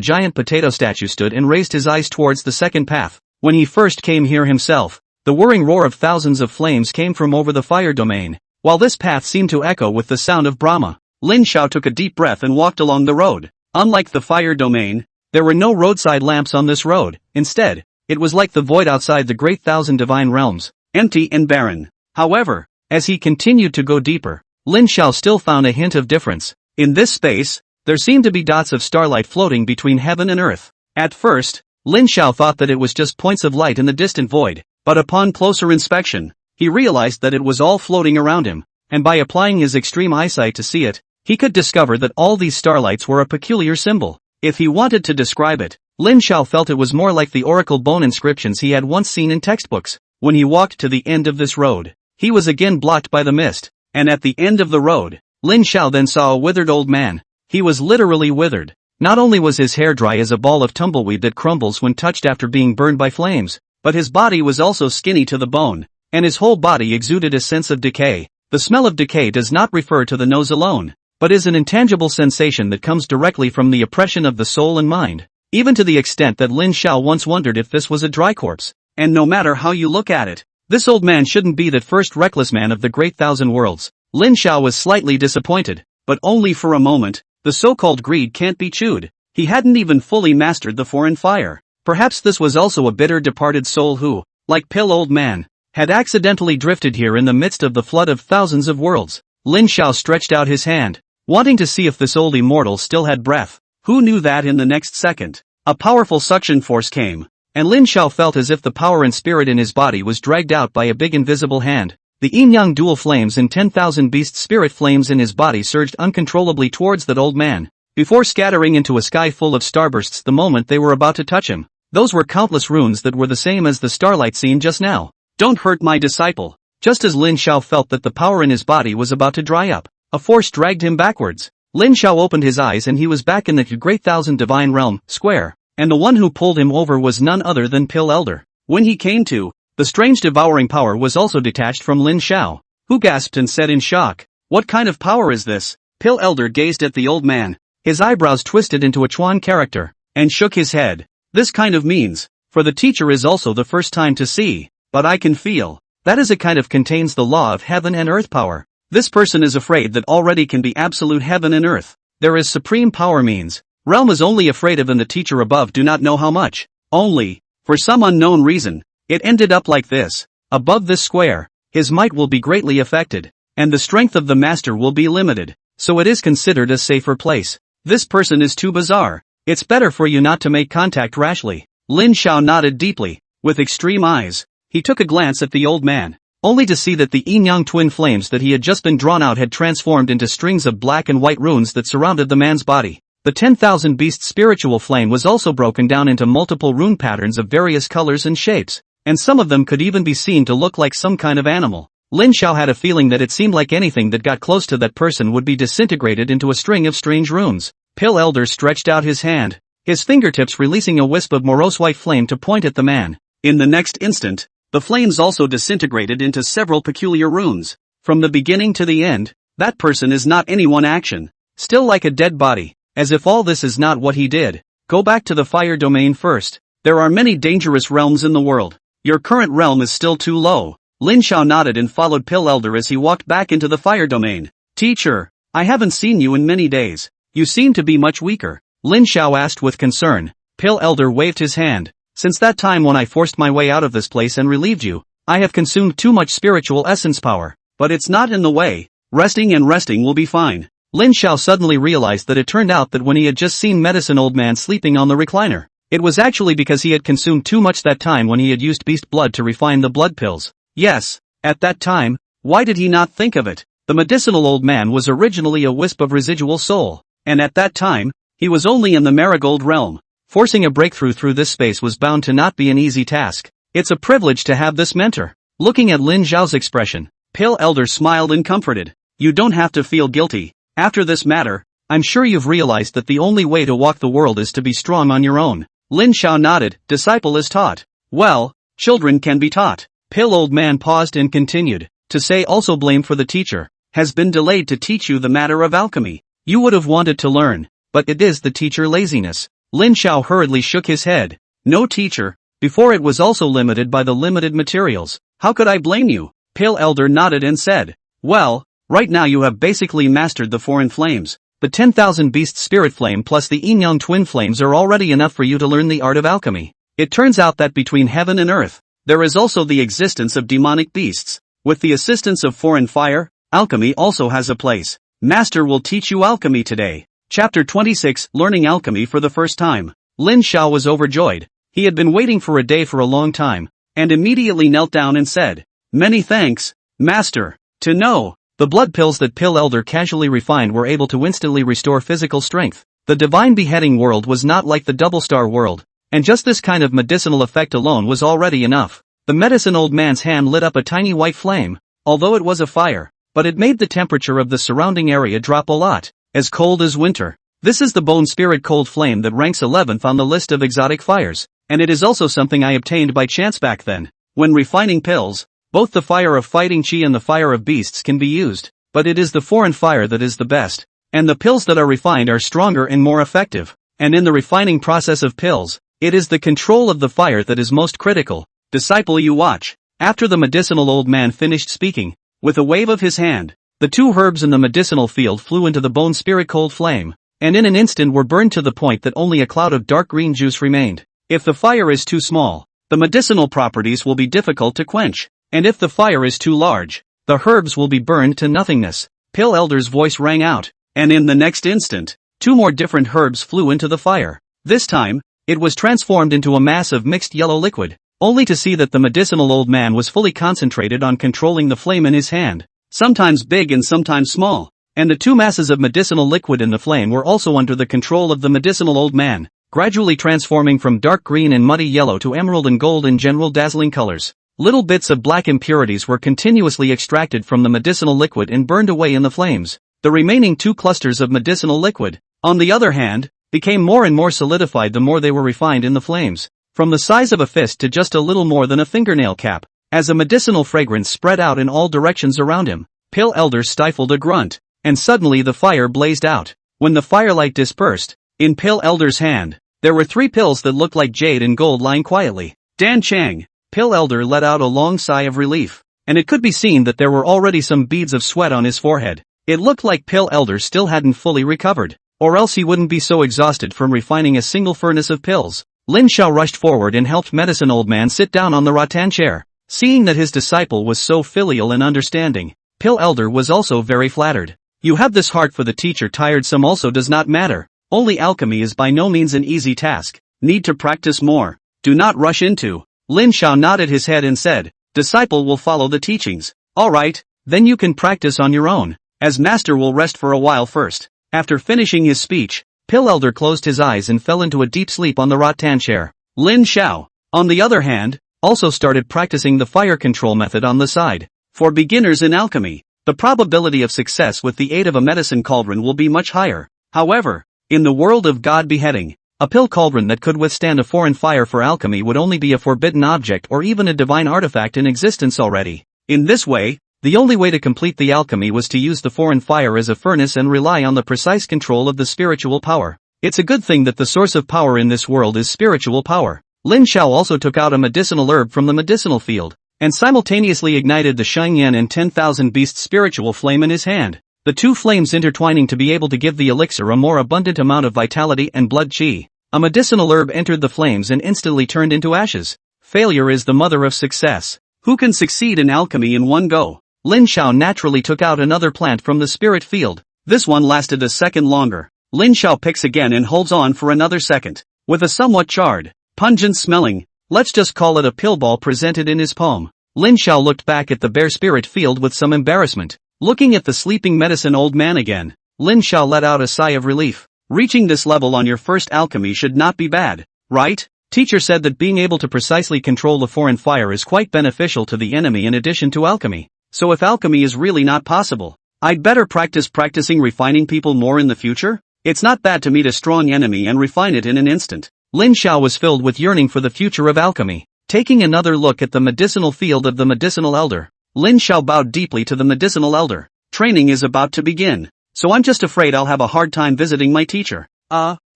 giant potato statue stood and raised his eyes towards the second path. When he first came here himself, the whirring roar of thousands of flames came from over the fire domain, while this path seemed to echo with the sound of Brahma. Lin Xiao took a deep breath and walked along the road. Unlike the fire domain, there were no roadside lamps on this road. Instead, it was like the void outside the Great Thousand Divine Realms, empty and barren. However, as he continued to go deeper, Lin Xiao still found a hint of difference. In this space, there seemed to be dots of starlight floating between heaven and earth. At first, Lin Xiao thought that it was just points of light in the distant void, but upon closer inspection, he realized that it was all floating around him, and by applying his extreme eyesight to see it, he could discover that all these starlights were a peculiar symbol. If he wanted to describe it, Lin Xiao felt it was more like the oracle bone inscriptions he had once seen in textbooks. When he walked to the end of this road, he was again blocked by the mist, and at the end of the road, Lin Xiao then saw a withered old man. He was literally withered. Not only was his hair dry as a ball of tumbleweed that crumbles when touched after being burned by flames, but his body was also skinny to the bone, and his whole body exuded a sense of decay. The smell of decay does not refer to the nose alone, but is an intangible sensation that comes directly from the oppression of the soul and mind, even to the extent that Lin Xiao once wondered if this was a dry corpse. And no matter how you look at it, this old man shouldn't be that first reckless man of the Great Thousand Worlds. Lin Xiao was slightly disappointed, but only for a moment. The so-called greed can't be chewed. He hadn't even fully mastered the foreign fire. Perhaps this was also a bitter departed soul who, like Pill Old Man, had accidentally drifted here in the midst of the flood of thousands of worlds. Lin Xiao stretched out his hand, wanting to see if this old immortal still had breath. Who knew that in the next second, a powerful suction force came, and Lin Xiao felt as if the power and spirit in his body was dragged out by a big invisible hand. The yin-yang dual flames and 10,000 beast spirit flames in his body surged uncontrollably towards that old man, before scattering into a sky full of starbursts the moment they were about to touch him. Those were countless runes that were the same as the starlight seen just now. Don't hurt my disciple. Just as Lin Xiao felt that the power in his body was about to dry up, a force dragged him backwards. Lin Xiao opened his eyes and he was back in the Great Thousand Divine Realm, square, and the one who pulled him over was none other than Pill Elder. When he came to, the strange devouring power was also detached from Lin Xiao, who gasped and said in shock, "What kind of power is this?" Pill Elder gazed at the old man, his eyebrows twisted into a Chuan character, and shook his head. "This kind of means, for the teacher is also the first time to see, but I can feel, that is a kind of contains the law of heaven and earth power. This person is afraid that already can be absolute heaven and earth. There is supreme power means, realm is only afraid of and the teacher above do not know how much, only, for some unknown reason. It ended up like this. Above this square, his might will be greatly affected, and the strength of the master will be limited, so it is considered a safer place. This person is too bizarre. It's better for you not to make contact rashly." Lin Xiao nodded deeply, with extreme eyes. He took a glance at the old man, only to see that the yin-yang twin flames that he had just been drawn out had transformed into strings of black and white runes that surrounded the man's body. The 10,000 beast spiritual flame was also broken down into multiple rune patterns of various colors and shapes, and some of them could even be seen to look like some kind of animal. Lin Xiao had a feeling that it seemed like anything that got close to that person would be disintegrated into a string of strange runes. Pill Elder stretched out his hand, his fingertips releasing a wisp of morose white flame to point at the man. In the next instant, the flames also disintegrated into several peculiar runes. From the beginning to the end, that person is not any one action. Still like a dead body, as if all this is not what he did. Go back to the fire domain first. There are many dangerous realms in the world. Your current realm is still too low. Lin Xiao nodded and followed Pill Elder as he walked back into the fire domain. Teacher, I haven't seen you in many days. You seem to be much weaker. Lin Xiao asked with concern. Pill Elder waved his hand. Since that time when I forced my way out of this place and relieved you, I have consumed too much spiritual essence power. But it's not in the way. Resting will be fine. Lin Xiao suddenly realized that it turned out that when he had just seen Medicine Old Man sleeping on the recliner, it was actually because he had consumed too much that time when he had used beast blood to refine the blood pills. Yes, at that time, why did he not think of it? The medicinal old man was originally a wisp of residual soul, and at that time, he was only in the marigold realm. Forcing a breakthrough through this space was bound to not be an easy task. It's a privilege to have this mentor. Looking at Lin Xiao's expression, Pill Elder smiled and comforted. You don't have to feel guilty. After this matter, I'm sure you've realized that the only way to walk the world is to be strong on your own. Lin Xiao nodded. Disciple is taught. Well, children can be taught. Pill Old Man paused and continued. To say also blame for the teacher has been delayed to teach you the matter of alchemy. You would have wanted to learn, but it is the teacher laziness. Lin Xiao hurriedly shook his head. No teacher, before it was also limited by the limited materials. How could I blame you? Pill Elder nodded and said, well, right now you have basically mastered the foreign flames. The 10,000 beast spirit flame plus the yin-yang twin flames are already enough for you to learn the art of alchemy. It turns out that between heaven and earth, there is also the existence of demonic beasts. With the assistance of foreign fire, alchemy also has a place. Master will teach you alchemy today. Chapter 26, Learning Alchemy for the First Time. Lin Xiao was overjoyed. He had been waiting for a day for a long time, and immediately knelt down and said, Many thanks, Master. To know. The blood pills that Pill Elder casually refined were able to instantly restore physical strength. The divine beheading world was not like the double star world, and just this kind of medicinal effect alone was already enough. The medicine old man's hand lit up a tiny white flame, although it was a fire, but it made the temperature of the surrounding area drop a lot, as cold as winter. This is the bone spirit cold flame that ranks 11th on the list of exotic fires, and it is also something I obtained by chance back then. When refining pills, both the fire of fighting chi and the fire of beasts can be used, but it is the foreign fire that is the best, and the pills that are refined are stronger and more effective, and in the refining process of pills, it is the control of the fire that is most critical. Disciple, you watch. After the medicinal old man finished speaking, with a wave of his hand, the two herbs in the medicinal field flew into the bone spirit cold flame, and in an instant were burned to the point that only a cloud of dark green juice remained. If the fire is too small, the medicinal properties will be difficult to quench. And if the fire is too large, the herbs will be burned to nothingness. Pill Elder's voice rang out, and in the next instant, two more different herbs flew into the fire. This time, it was transformed into a mass of mixed yellow liquid, only to see that the medicinal old man was fully concentrated on controlling the flame in his hand, sometimes big and sometimes small, and the two masses of medicinal liquid in the flame were also under the control of the medicinal old man, gradually transforming from dark green and muddy yellow to emerald and gold in general dazzling colors. Little bits of black impurities were continuously extracted from the medicinal liquid and burned away in the flames. The remaining two clusters of medicinal liquid, on the other hand, became more and more solidified the more they were refined in the flames, from the size of a fist to just a little more than a fingernail cap, as a medicinal fragrance spread out in all directions around him. Pill Elder stifled a grunt, and suddenly the fire blazed out. When the firelight dispersed, in Pill Elder's hand, there were 3 pills that looked like jade and gold lying quietly. Dan Chang. Pill Elder let out a long sigh of relief, and it could be seen that there were already some beads of sweat on his forehead. It looked like Pill Elder still hadn't fully recovered, or else he wouldn't be so exhausted from refining a single furnace of pills. Lin Xiao rushed forward and helped Medicine Old Man sit down on the rattan chair. Seeing that his disciple was so filial and understanding, Pill Elder was also very flattered. You have this heart for the teacher. Tiresome also does not matter. Only alchemy is by no means an easy task. Need to practice more. Do not rush into. Lin Xiao nodded his head and said, Disciple will follow the teachings. Alright, then you can practice on your own, as master will rest for a while first. After finishing his speech, Pill Elder closed his eyes and fell into a deep sleep on the rattan chair. Lin Xiao, on the other hand, also started practicing the fire control method on the side. For beginners in alchemy, the probability of success with the aid of a medicine cauldron will be much higher. However, in the world of god beheading, a pill cauldron that could withstand a foreign fire for alchemy would only be a forbidden object or even a divine artifact in existence already. In this way, the only way to complete the alchemy was to use the foreign fire as a furnace and rely on the precise control of the spiritual power. It's a good thing that the source of power in this world is spiritual power. Lin Xiao also took out a medicinal herb from the medicinal field, and simultaneously ignited the Shengyan and 10,000 Beasts spiritual flame in his hand, the two flames intertwining to be able to give the elixir a more abundant amount of vitality and blood qi. A medicinal herb entered the flames and instantly turned into ashes. Failure is the mother of success. Who can succeed in alchemy in one go? Lin Xiao naturally took out another plant from the spirit field. This one lasted a second longer. Lin Xiao picks again and holds on for another second. With a somewhat charred, pungent smelling, let's just call it a pill ball presented in his palm, Lin Xiao looked back at the bare spirit field with some embarrassment. Looking at the sleeping medicine old man again, Lin Xiao let out a sigh of relief. Reaching this level on your first alchemy should not be bad, right? Teacher said that being able to precisely control the foreign fire is quite beneficial to the enemy in addition to alchemy. So if alchemy is really not possible, I'd better practicing refining people more in the future? It's not bad to meet a strong enemy and refine it in an instant. Lin Xiao was filled with yearning for the future of alchemy. Taking another look at the medicinal field of the medicinal elder, Lin Xiao bowed deeply to the medicinal elder. Training is about to begin, so I'm just afraid I'll have a hard time visiting my teacher.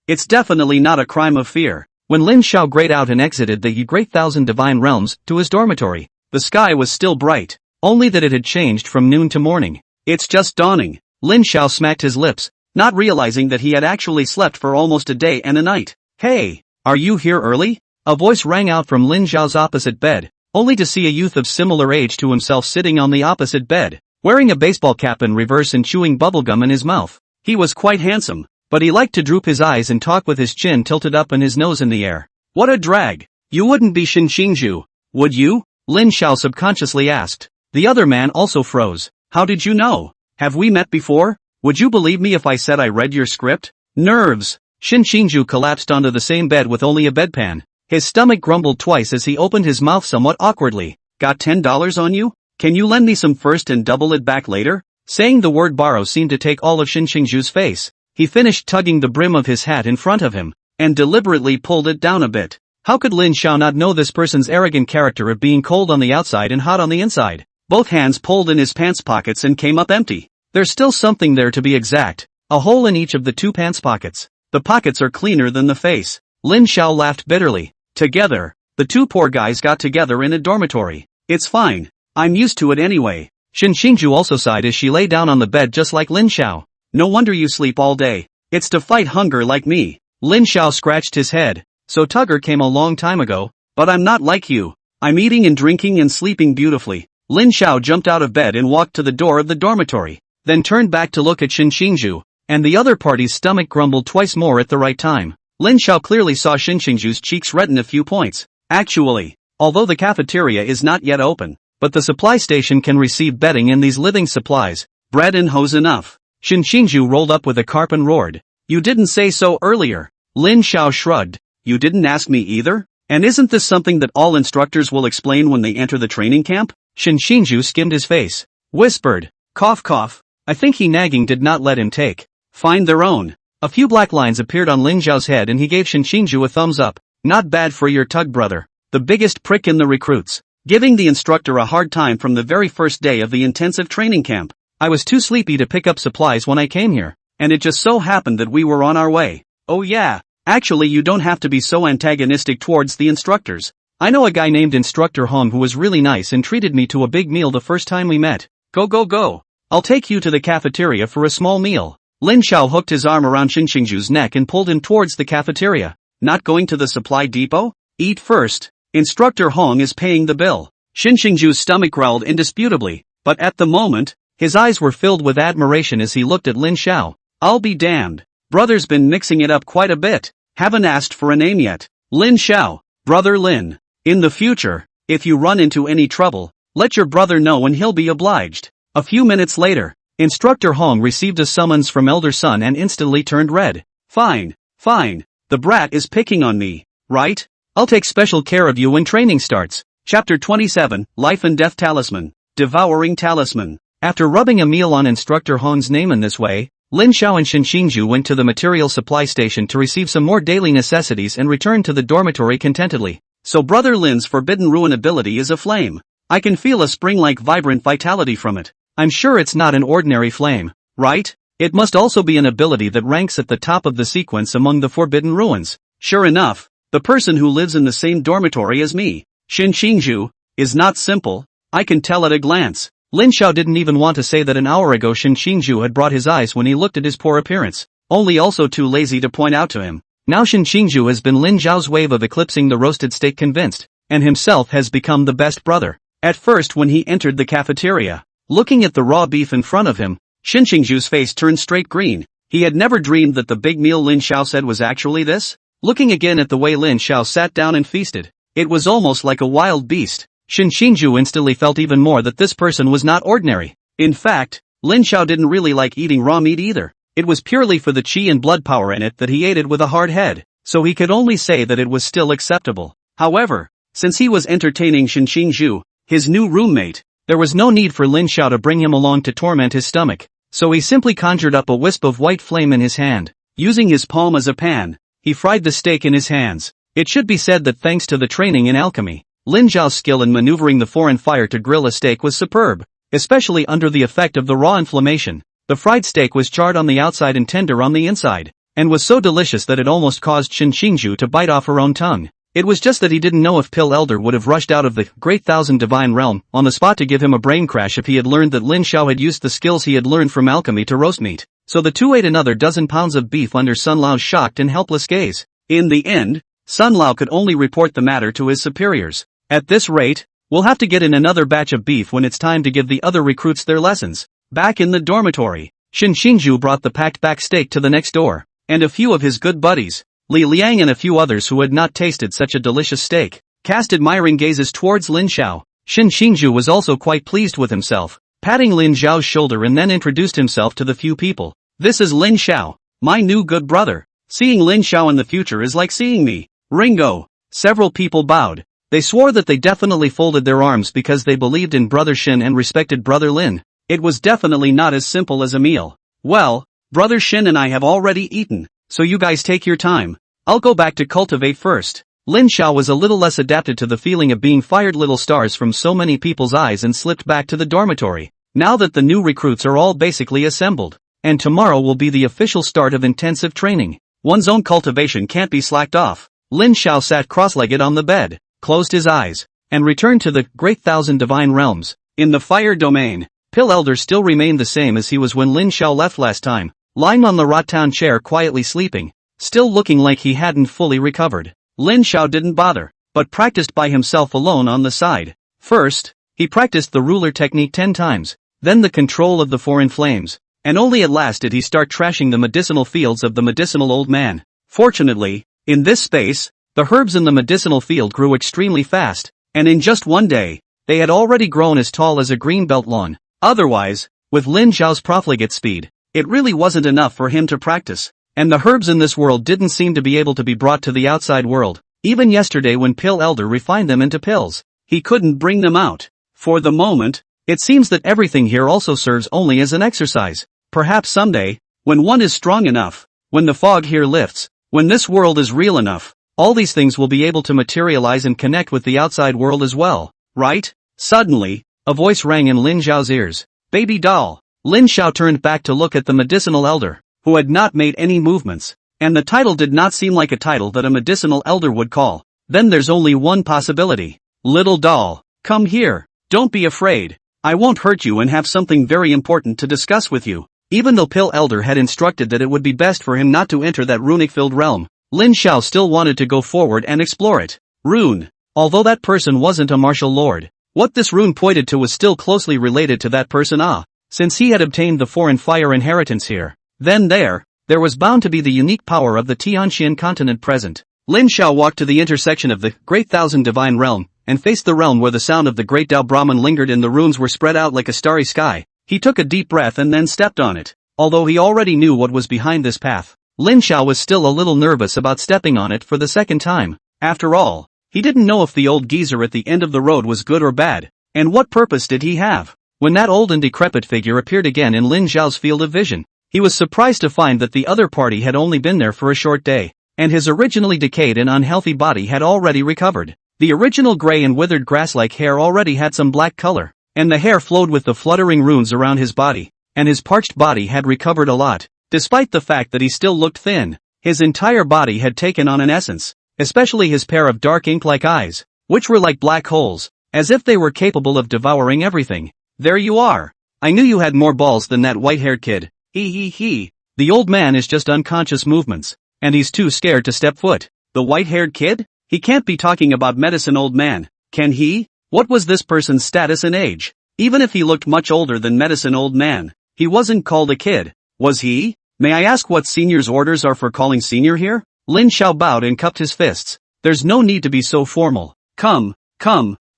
It's definitely not a crime of fear. When Lin Xiao grayed out and exited the great thousand divine realms to his dormitory, the sky was still bright, only that it had changed from noon to morning. It's just dawning. Lin Xiao smacked his lips, not realizing that he had actually slept for almost a day and a night. Hey, are you here early? A voice rang out from Lin Xiao's opposite bed, only to see a youth of similar age to himself sitting on the opposite bed, wearing a baseball cap in reverse and chewing bubblegum in his mouth. He was quite handsome, but he liked to droop his eyes and talk with his chin tilted up and his nose in the air. What a drag! You wouldn't be Shin Xingzhu, would you? Lin Xiao subconsciously asked. The other man also froze. How did you know? Have we met before? Would you believe me if I said I read your script? Nerves! Shin Xingzhu collapsed onto the same bed with only a bedpan. His stomach grumbled twice as he opened his mouth somewhat awkwardly. Got $10 on you? Can you lend me some first and double it back later? Saying the word borrow seemed to take all of Shin Xingzhu's face. He finished tugging the brim of his hat in front of him, and deliberately pulled it down a bit. How could Lin Xiao not know this person's arrogant character of being cold on the outside and hot on the inside? Both hands pulled in his pants pockets and came up empty. There's still something there to be exact. A hole in each of the two pants pockets. The pockets are cleaner than the face. Lin Xiao laughed bitterly. Together, the two poor guys got together in a dormitory. It's fine. I'm used to it anyway. Shin Xingzhu also sighed as she lay down on the bed just like Lin Xiao. No wonder you sleep all day. It's to fight hunger like me. Lin Xiao scratched his head. So Tugger came a long time ago, but I'm not like you. I'm eating and drinking and sleeping beautifully. Lin Xiao jumped out of bed and walked to the door of the dormitory, then turned back to look at Shin Xingzhu, and the other party's stomach grumbled twice more at the right time. Lin Xiao clearly saw Shin Xingzhu's cheeks redden a few points. Actually, although the cafeteria is not yet open, but the supply station can receive bedding and these living supplies, bread and hose enough. Shin Xingzhu rolled up with a carp and roared. You didn't say so earlier. Lin Xiao shrugged. You didn't ask me either? And isn't this something that all instructors will explain when they enter the training camp? Shin Xingzhu skimmed his face. Whispered. Cough cough. I think he nagging did not let him take. Find their own. A few black lines appeared on Lin Xiao's head and he gave Shin Xingzhu a thumbs up. Not bad for your Tug brother. The biggest prick in the recruits. Giving the instructor a hard time from the very first day of the intensive training camp. I was too sleepy to pick up supplies when I came here, and it just so happened that we were on our way. Oh yeah, actually you don't have to be so antagonistic towards the instructors. I know a guy named Instructor Hong who was really nice and treated me to a big meal the first time we met. Go. I'll take you to the cafeteria for a small meal. Lin Xiao hooked his arm around Shin Xingzhu's neck and pulled him towards the cafeteria. Not going to the supply depot? Eat first. Instructor Hong is paying the bill. Shin Xingzhu's stomach growled indisputably, but at the moment, his eyes were filled with admiration as he looked at Lin Xiao. I'll be damned. Brother's been mixing it up quite a bit. Haven't asked for a name yet. Lin Xiao. Brother Lin. In the future, if you run into any trouble, let your brother know and he'll be obliged. A few minutes later, Instructor Hong received a summons from Elder Sun and instantly turned red. Fine. The brat is picking on me, right? I'll take special care of you when training starts. Chapter 27, Life and Death Talisman. Devouring Talisman. After rubbing a meal on Instructor Hon's name in this way, Lin Xiao and Shen Xingju went to the material supply station to receive some more daily necessities and returned to the dormitory contentedly. So Brother Lin's forbidden ruin ability is a flame. I can feel a spring-like vibrant vitality from it. I'm sure it's not an ordinary flame, right? It must also be an ability that ranks at the top of the sequence among the forbidden ruins. Sure enough, the person who lives in the same dormitory as me, Shen Xingju, is not simple. I can tell at a glance. Lin Xiao didn't even want to say that an hour ago Shen Xingju had brought his eyes when he looked at his poor appearance, only also too lazy to point out to him. Now Shen Xingju has been Lin Xiao's wave of eclipsing the roasted steak convinced, and himself has become the best brother. At first when he entered the cafeteria, looking at the raw beef in front of him, Shen Xingju's face turned straight green. He had never dreamed that the big meal Lin Xiao said was actually this. Looking again at the way Lin Xiao sat down and feasted, it was almost like a wild beast. Shen Xingju instantly felt even more that this person was not ordinary. In fact, Lin Xiao didn't really like eating raw meat either. It was purely for the qi and blood power in it that he ate it with a hard head, so he could only say that it was still acceptable. However, since he was entertaining Shen Xingju, his new roommate, there was no need for Lin Xiao to bring him along to torment his stomach, so he simply conjured up a wisp of white flame in his hand. Using his palm as a pan, he fried the steak in his hands. It should be said that thanks to the training in alchemy, Lin Xiao's skill in maneuvering the foreign fire to grill a steak was superb, especially under the effect of the raw inflammation. The fried steak was charred on the outside and tender on the inside, and was so delicious that it almost caused Shen Xingju to bite off her own tongue. It was just that he didn't know if Pill Elder would have rushed out of the Great Thousand Divine Realm on the spot to give him a brain crash if he had learned that Lin Xiao had used the skills he had learned from alchemy to roast meat. So the two ate another dozen pounds of beef under Sun Lao's shocked and helpless gaze. In the end, Sun Lao could only report the matter to his superiors. At this rate, we'll have to get in another batch of beef when it's time to give the other recruits their lessons. Back in the dormitory, Shen Xingju brought the packed back steak to the next door, and a few of his good buddies, Li Liang and a few others who had not tasted such a delicious steak, cast admiring gazes towards Lin Xiao. Shen Xingju was also quite pleased with himself, patting Lin Xiao's shoulder and then introduced himself to the few people. This is Lin Xiao, my new good brother. Seeing Lin Xiao in the future is like seeing me. Ringo. Several people bowed. They swore that they definitely folded their arms because they believed in Brother Shen and respected Brother Lin. It was definitely not as simple as a meal. Well, Brother Shen and I have already eaten, so you guys take your time. I'll go back to cultivate first. Lin Xiao was a little less adapted to the feeling of being fired little stars from so many people's eyes and slipped back to the dormitory. Now that the new recruits are all basically assembled, and tomorrow will be the official start of intensive training, one's own cultivation can't be slacked off. Lin Xiao sat cross-legged on the bed, closed his eyes, and returned to the Great Thousand Divine Realms. In the fire domain, Pill Elder still remained the same as he was when Lin Xiao left last time, lying on the Rattown chair quietly sleeping, still looking like he hadn't fully recovered. Lin Xiao didn't bother, but practiced by himself alone on the side. First, he practiced the ruler technique 10 times, then the control of the foreign flames, and only at last did he start trashing the medicinal fields of the medicinal old man. Fortunately, in this space, the herbs in the medicinal field grew extremely fast, and in just one day, they had already grown as tall as a greenbelt lawn. Otherwise, with Lin Xiao's profligate speed, it really wasn't enough for him to practice, and the herbs in this world didn't seem to be able to be brought to the outside world. Even yesterday when Pill Elder refined them into pills, he couldn't bring them out. For the moment, it seems that everything here also serves only as an exercise. Perhaps someday, when one is strong enough, when the fog here lifts, when this world is real enough, all these things will be able to materialize and connect with the outside world as well, right? Suddenly, a voice rang in Lin Xiao's ears. Baby doll. Lin Xiao turned back to look at the medicinal elder, who had not made any movements, and the title did not seem like a title that a medicinal elder would call. Then there's only one possibility. Little doll, come here. Don't be afraid. I won't hurt you and have something very important to discuss with you. Even though Pill Elder had instructed that it would be best for him not to enter that runic-filled realm, Lin Xiao still wanted to go forward and explore it. Rune. Although that person wasn't a martial lord, what this rune pointed to was still closely related to that person. Since he had obtained the foreign fire inheritance here, then there was bound to be the unique power of the Tianxian continent present. Lin Xiao walked to the intersection of the Great Thousand Divine Realm, and faced the realm where the sound of the great Tao Brahman lingered and the runes were spread out like a starry sky. He took a deep breath and then stepped on it. Although he already knew what was behind this path, Lin Xiao was still a little nervous about stepping on it for the second time. After all, he didn't know if the old geezer at the end of the road was good or bad. And what purpose did he have? When that old and decrepit figure appeared again in Lin Xiao's field of vision, he was surprised to find that the other party had only been there for a short day, and his originally decayed and unhealthy body had already recovered. The original gray and withered grass-like hair already had some black color, and the hair flowed with the fluttering runes around his body, and his parched body had recovered a lot. Despite the fact that he still looked thin, his entire body had taken on an essence, especially his pair of dark ink-like eyes, which were like black holes, as if they were capable of devouring everything. There you are. I knew you had more balls than that white-haired kid. He. The old man is just unconscious movements, and he's too scared to step foot. The white-haired kid? He can't be talking about medicine old man, can he? What was this person's status and age? Even if he looked much older than medicine old man, he wasn't called a kid, was he? May I ask what senior's orders are for calling senior here? Lin Xiao bowed and cupped his fists. There's no need to be so formal. Come,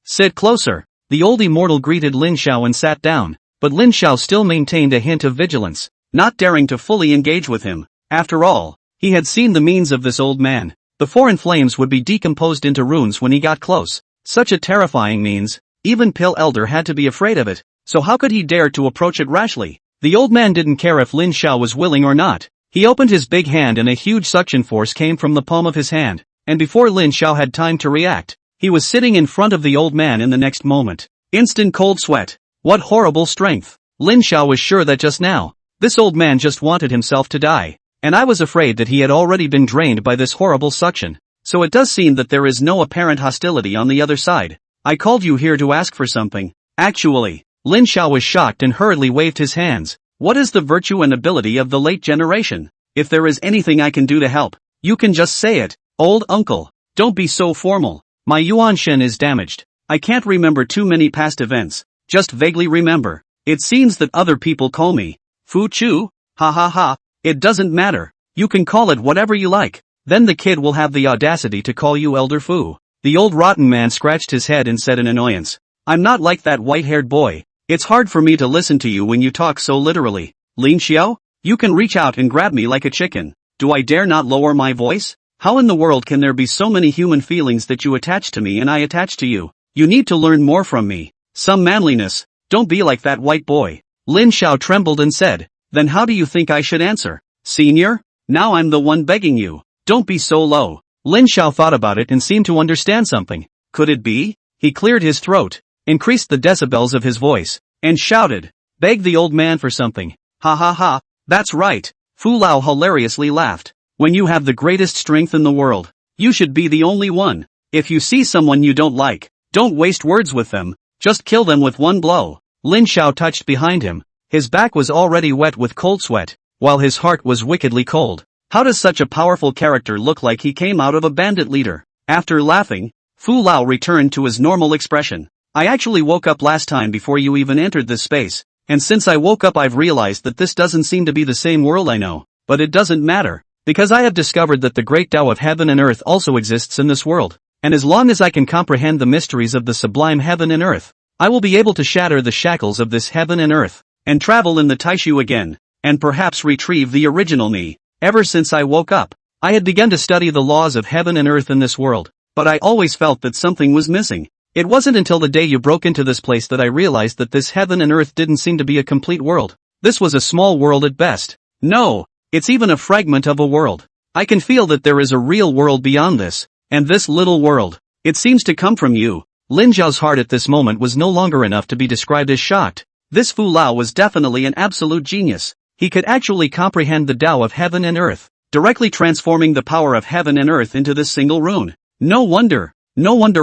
sit closer. The old immortal greeted Lin Xiao and sat down, but Lin Xiao still maintained a hint of vigilance, not daring to fully engage with him. After all, he had seen the means of this old man. The foreign flames would be decomposed into runes when he got close. Such a terrifying means, even Pale Elder had to be afraid of it, so how could he dare to approach it rashly? The old man didn't care if Lin Xiao was willing or not. He opened his big hand and a huge suction force came from the palm of his hand, and before Lin Xiao had time to react, he was sitting in front of the old man in the next moment. Instant cold sweat. What horrible strength. Lin Xiao was sure that just now, this old man just wanted himself to die, and I was afraid that he had already been drained by this horrible suction. So it does seem that there is no apparent hostility on the other side. I called you here to ask for something. Actually, Lin Xiao was shocked and hurriedly waved his hands. What is the virtue and ability of the late generation? If there is anything I can do to help, you can just say it. Old uncle, don't be so formal. My Yuan Shen is damaged. I can't remember too many past events, just vaguely remember. It seems that other people call me Fu Chu. Ha. It doesn't matter. You can call it whatever you like. Then the kid will have the audacity to call you Elder Fu. The old rotten man scratched his head and said in annoyance. I'm not like that white-haired boy. It's hard for me to listen to you when you talk so literally. Lin Xiao, you can reach out and grab me like a chicken. Do I dare not lower my voice? How in the world can there be so many human feelings that you attach to me and I attach to you? You need to learn more from me. Some manliness. Don't be like that white boy. Lin Xiao trembled and said. Then how do you think I should answer? Senior? Now I'm the one begging you. Don't be so low. Lin Xiao thought about it and seemed to understand something. Could it be? He cleared his throat, increased the decibels of his voice, and shouted. Beg the old man for something. Ha. That's right. Fu Lao hilariously laughed. When you have the greatest strength in the world, you should be the only one. If you see someone you don't like, don't waste words with them, just kill them with one blow. Lin Xiao touched behind him. His back was already wet with cold sweat, while his heart was wickedly cold. How does such a powerful character look like he came out of a bandit leader? After laughing, Fu Lao returned to his normal expression. I actually woke up last time before you even entered this space, and since I woke up I've realized that this doesn't seem to be the same world I know, but it doesn't matter, because I have discovered that the great Tao of heaven and earth also exists in this world, and as long as I can comprehend the mysteries of the sublime heaven and earth, I will be able to shatter the shackles of this heaven and earth, and travel in the Taishu again, and perhaps retrieve the original me. Ever since I woke up, I had begun to study the laws of heaven and earth in this world, but I always felt that something was missing. It wasn't until the day you broke into this place that I realized that this heaven and earth didn't seem to be a complete world. This was a small world at best. No, it's even a fragment of a world. I can feel that there is a real world beyond this, and this little world, it seems to come from you. Lin Zhao's heart at this moment was no longer enough to be described as shocked. This Fu Lao was definitely an absolute genius. He could actually comprehend the Tao of heaven and earth, directly transforming the power of heaven and earth into this single rune. No wonder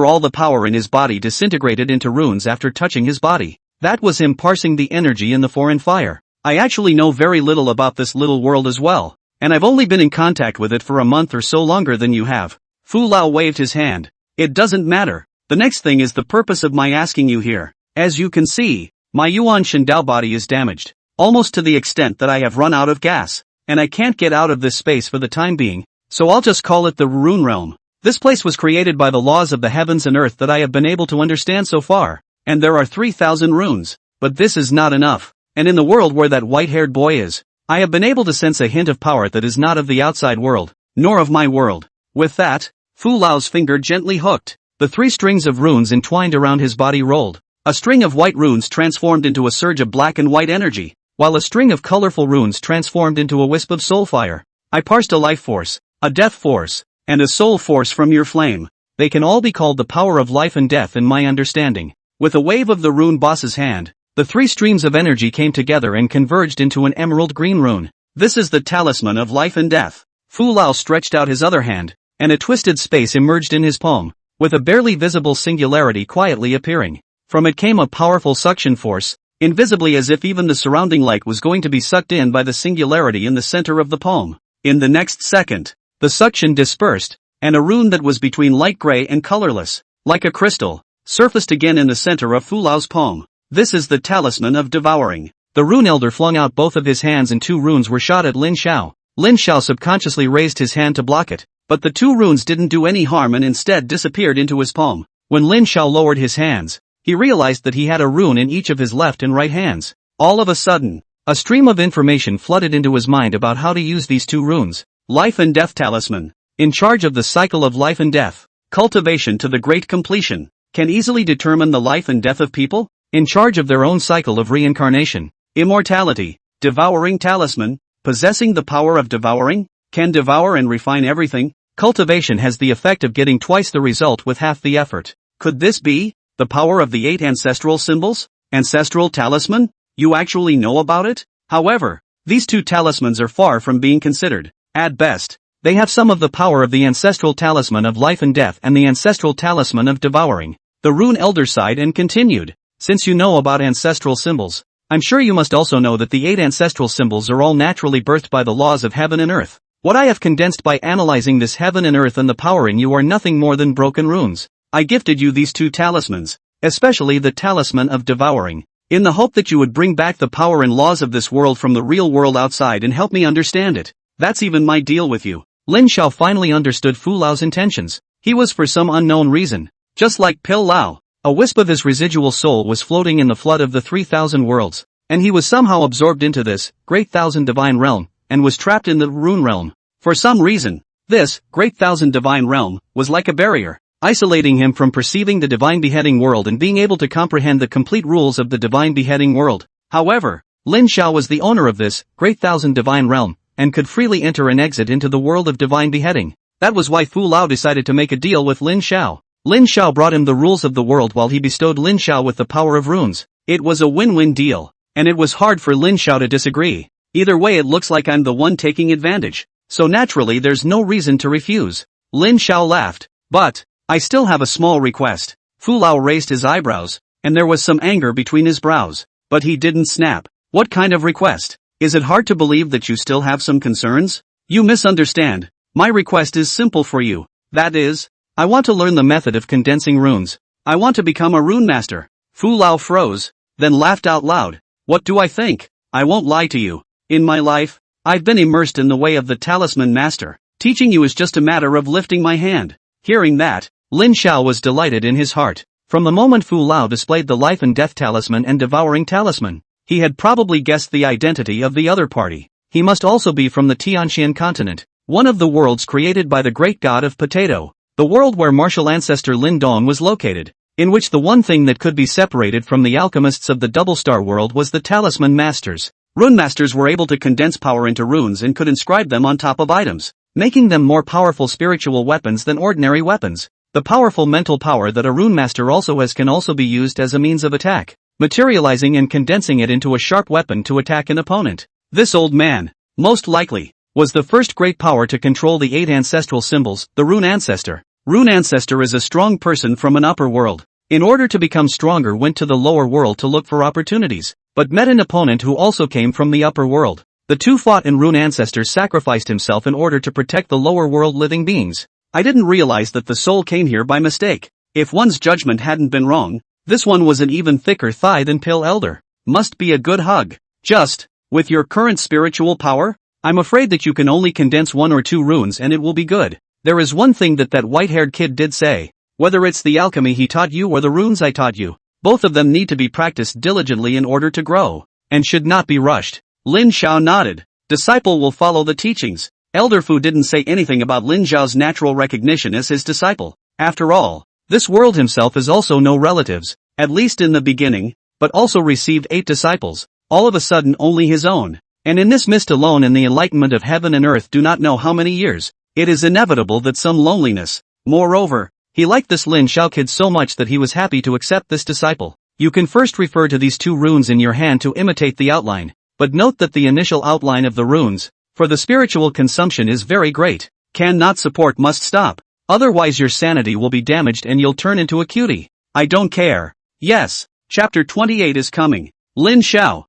all the power in his body disintegrated into runes after touching his body. That was him parsing the energy in the foreign fire. I actually know very little about this little world as well, and I've only been in contact with it for a month or so longer than you have. Fu Lao waved his hand. It doesn't matter. The next thing is the purpose of my asking you here. As you can see, my Yuan Shendao body is damaged, almost to the extent that I have run out of gas, and I can't get out of this space for the time being, so I'll just call it the Rune Realm. This place was created by the laws of the heavens and earth that I have been able to understand so far, and there are 3,000 runes, but this is not enough, and in the world where that white-haired boy is, I have been able to sense a hint of power that is not of the outside world, nor of my world. With that, Fu Lao's finger gently hooked. The 3 strings of runes entwined around his body rolled. A string of white runes transformed into a surge of black and white energy, while a string of colorful runes transformed into a wisp of soul fire. I parsed a life force, a death force, and a soul force from your flame. They can all be called the power of life and death in my understanding. With a wave of the rune boss's hand, the three streams of energy came together and converged into an emerald green rune. This is the talisman of life and death. Fu Lao stretched out his other hand, and a twisted space emerged in his palm, with a barely visible singularity quietly appearing. From it came a powerful suction force, invisibly as if even the surrounding light was going to be sucked in by the singularity in the center of the palm. In the next second, the suction dispersed, and a rune that was between light gray and colorless, like a crystal, surfaced again in the center of Fu Lao's palm. This is the talisman of devouring. The rune elder flung out both of his hands and two runes were shot at Lin Xiao. Lin Xiao subconsciously raised his hand to block it, but the two runes didn't do any harm and instead disappeared into his palm. When Lin Xiao lowered his hands, he realized that he had a rune in each of his left and right hands. All of a sudden, a stream of information flooded into his mind about how to use these two runes. Life and Death Talisman. In charge of the cycle of life and death. Cultivation to the great completion. Can easily determine the life and death of people. In charge of their own cycle of reincarnation. Immortality. Devouring Talisman. Possessing the power of devouring. Can devour and refine everything. Cultivation has the effect of getting twice the result with half the effort. Could this be the power of the 8 ancestral symbols? Ancestral talisman? You actually know about it? However, these two talismans are far from being considered. At best, they have some of the power of the ancestral talisman of life and death and the ancestral talisman of devouring. The rune elder sighed and continued. Since you know about ancestral symbols, I'm sure you must also know that the 8 ancestral symbols are all naturally birthed by the laws of heaven and earth. What I have condensed by analyzing this heaven and earth and the power in you are nothing more than broken runes. I gifted you these two talismans, especially the talisman of devouring, in the hope that you would bring back the power and laws of this world from the real world outside and help me understand it. That's even my deal with you. Lin Xiao finally understood Fu Lao's intentions. He was for some unknown reason, just like Pil Lao. A wisp of his residual soul was floating in the flood of the 3,000 worlds, and he was somehow absorbed into this great thousand divine realm, and was trapped in the rune realm. For some reason, this great thousand divine realm was like a barrier, isolating him from perceiving the divine beheading world and being able to comprehend the complete rules of the divine beheading world. However, Lin Xiao was the owner of this great thousand divine realm, and could freely enter and exit into the world of divine beheading. That was why Fu Lao decided to make a deal with Lin Xiao. Lin Xiao brought him the rules of the world while he bestowed Lin Xiao with the power of runes. It was a win-win deal, and it was hard for Lin Xiao to disagree. Either way, it looks like I'm the one taking advantage, so naturally there's no reason to refuse. Lin Xiao laughed. But I still have a small request. Fu Lao raised his eyebrows, and there was some anger between his brows, but he didn't snap. What kind of request? Is it hard to believe that you still have some concerns? You misunderstand. My request is simple for you. That is, I want to learn the method of condensing runes. I want to become a rune master. Fu Lao froze, then laughed out loud. What do I think? I won't lie to you. In my life, I've been immersed in the way of the talisman master. Teaching you is just a matter of lifting my hand. Hearing that, Lin Xiao was delighted in his heart. From the moment Fu Lao displayed the life and death talisman and devouring talisman, he had probably guessed the identity of the other party. He must also be from the Tianxian continent, one of the worlds created by the great god of potato, the world where martial ancestor Lin Dong was located, in which the one thing that could be separated from the alchemists of the double star world was the talisman masters. Rune masters were able to condense power into runes and could inscribe them on top of items, making them more powerful spiritual weapons than ordinary weapons. The powerful mental power that a rune master also has can also be used as a means of attack, materializing and condensing it into a sharp weapon to attack an opponent. This old man, most likely, was the first great power to control the 8 ancestral symbols, the rune ancestor. Rune ancestor is a strong person from an upper world. In order to become stronger, went to the lower world to look for opportunities, but met an opponent who also came from the upper world. The two fought and rune ancestor sacrificed himself in order to protect the lower world living beings. I didn't realize that the soul came here by mistake. If one's judgment hadn't been wrong, this one was an even thicker thigh than Pil Elder. Must be a good hug. Just, with your current spiritual power, I'm afraid that you can only condense 1 or 2 runes and it will be good. There is one thing that white-haired kid did say. Whether it's the alchemy he taught you or the runes I taught you, both of them need to be practiced diligently in order to grow, and should not be rushed. Lin Xiao nodded. Disciple will follow the teachings. Elder Fu didn't say anything about Lin Xiao's natural recognition as his disciple. After all, this world himself is also no relatives. at least in the beginning, but also received 8 disciples, all of a sudden only his own. And in this mist alone in the enlightenment of heaven and earth do not know how many years, it is inevitable that some loneliness. Moreover, he liked this Lin Xiao kid so much that he was happy to accept this disciple. You can first refer to these 2 runes in your hand to imitate the outline, but note that the initial outline of the runes, for the spiritual consumption is very great. Cannot support must stop, otherwise your sanity will be damaged and you'll turn into a cutie. I don't care. Yes, chapter 28 is coming. Lin Xiao,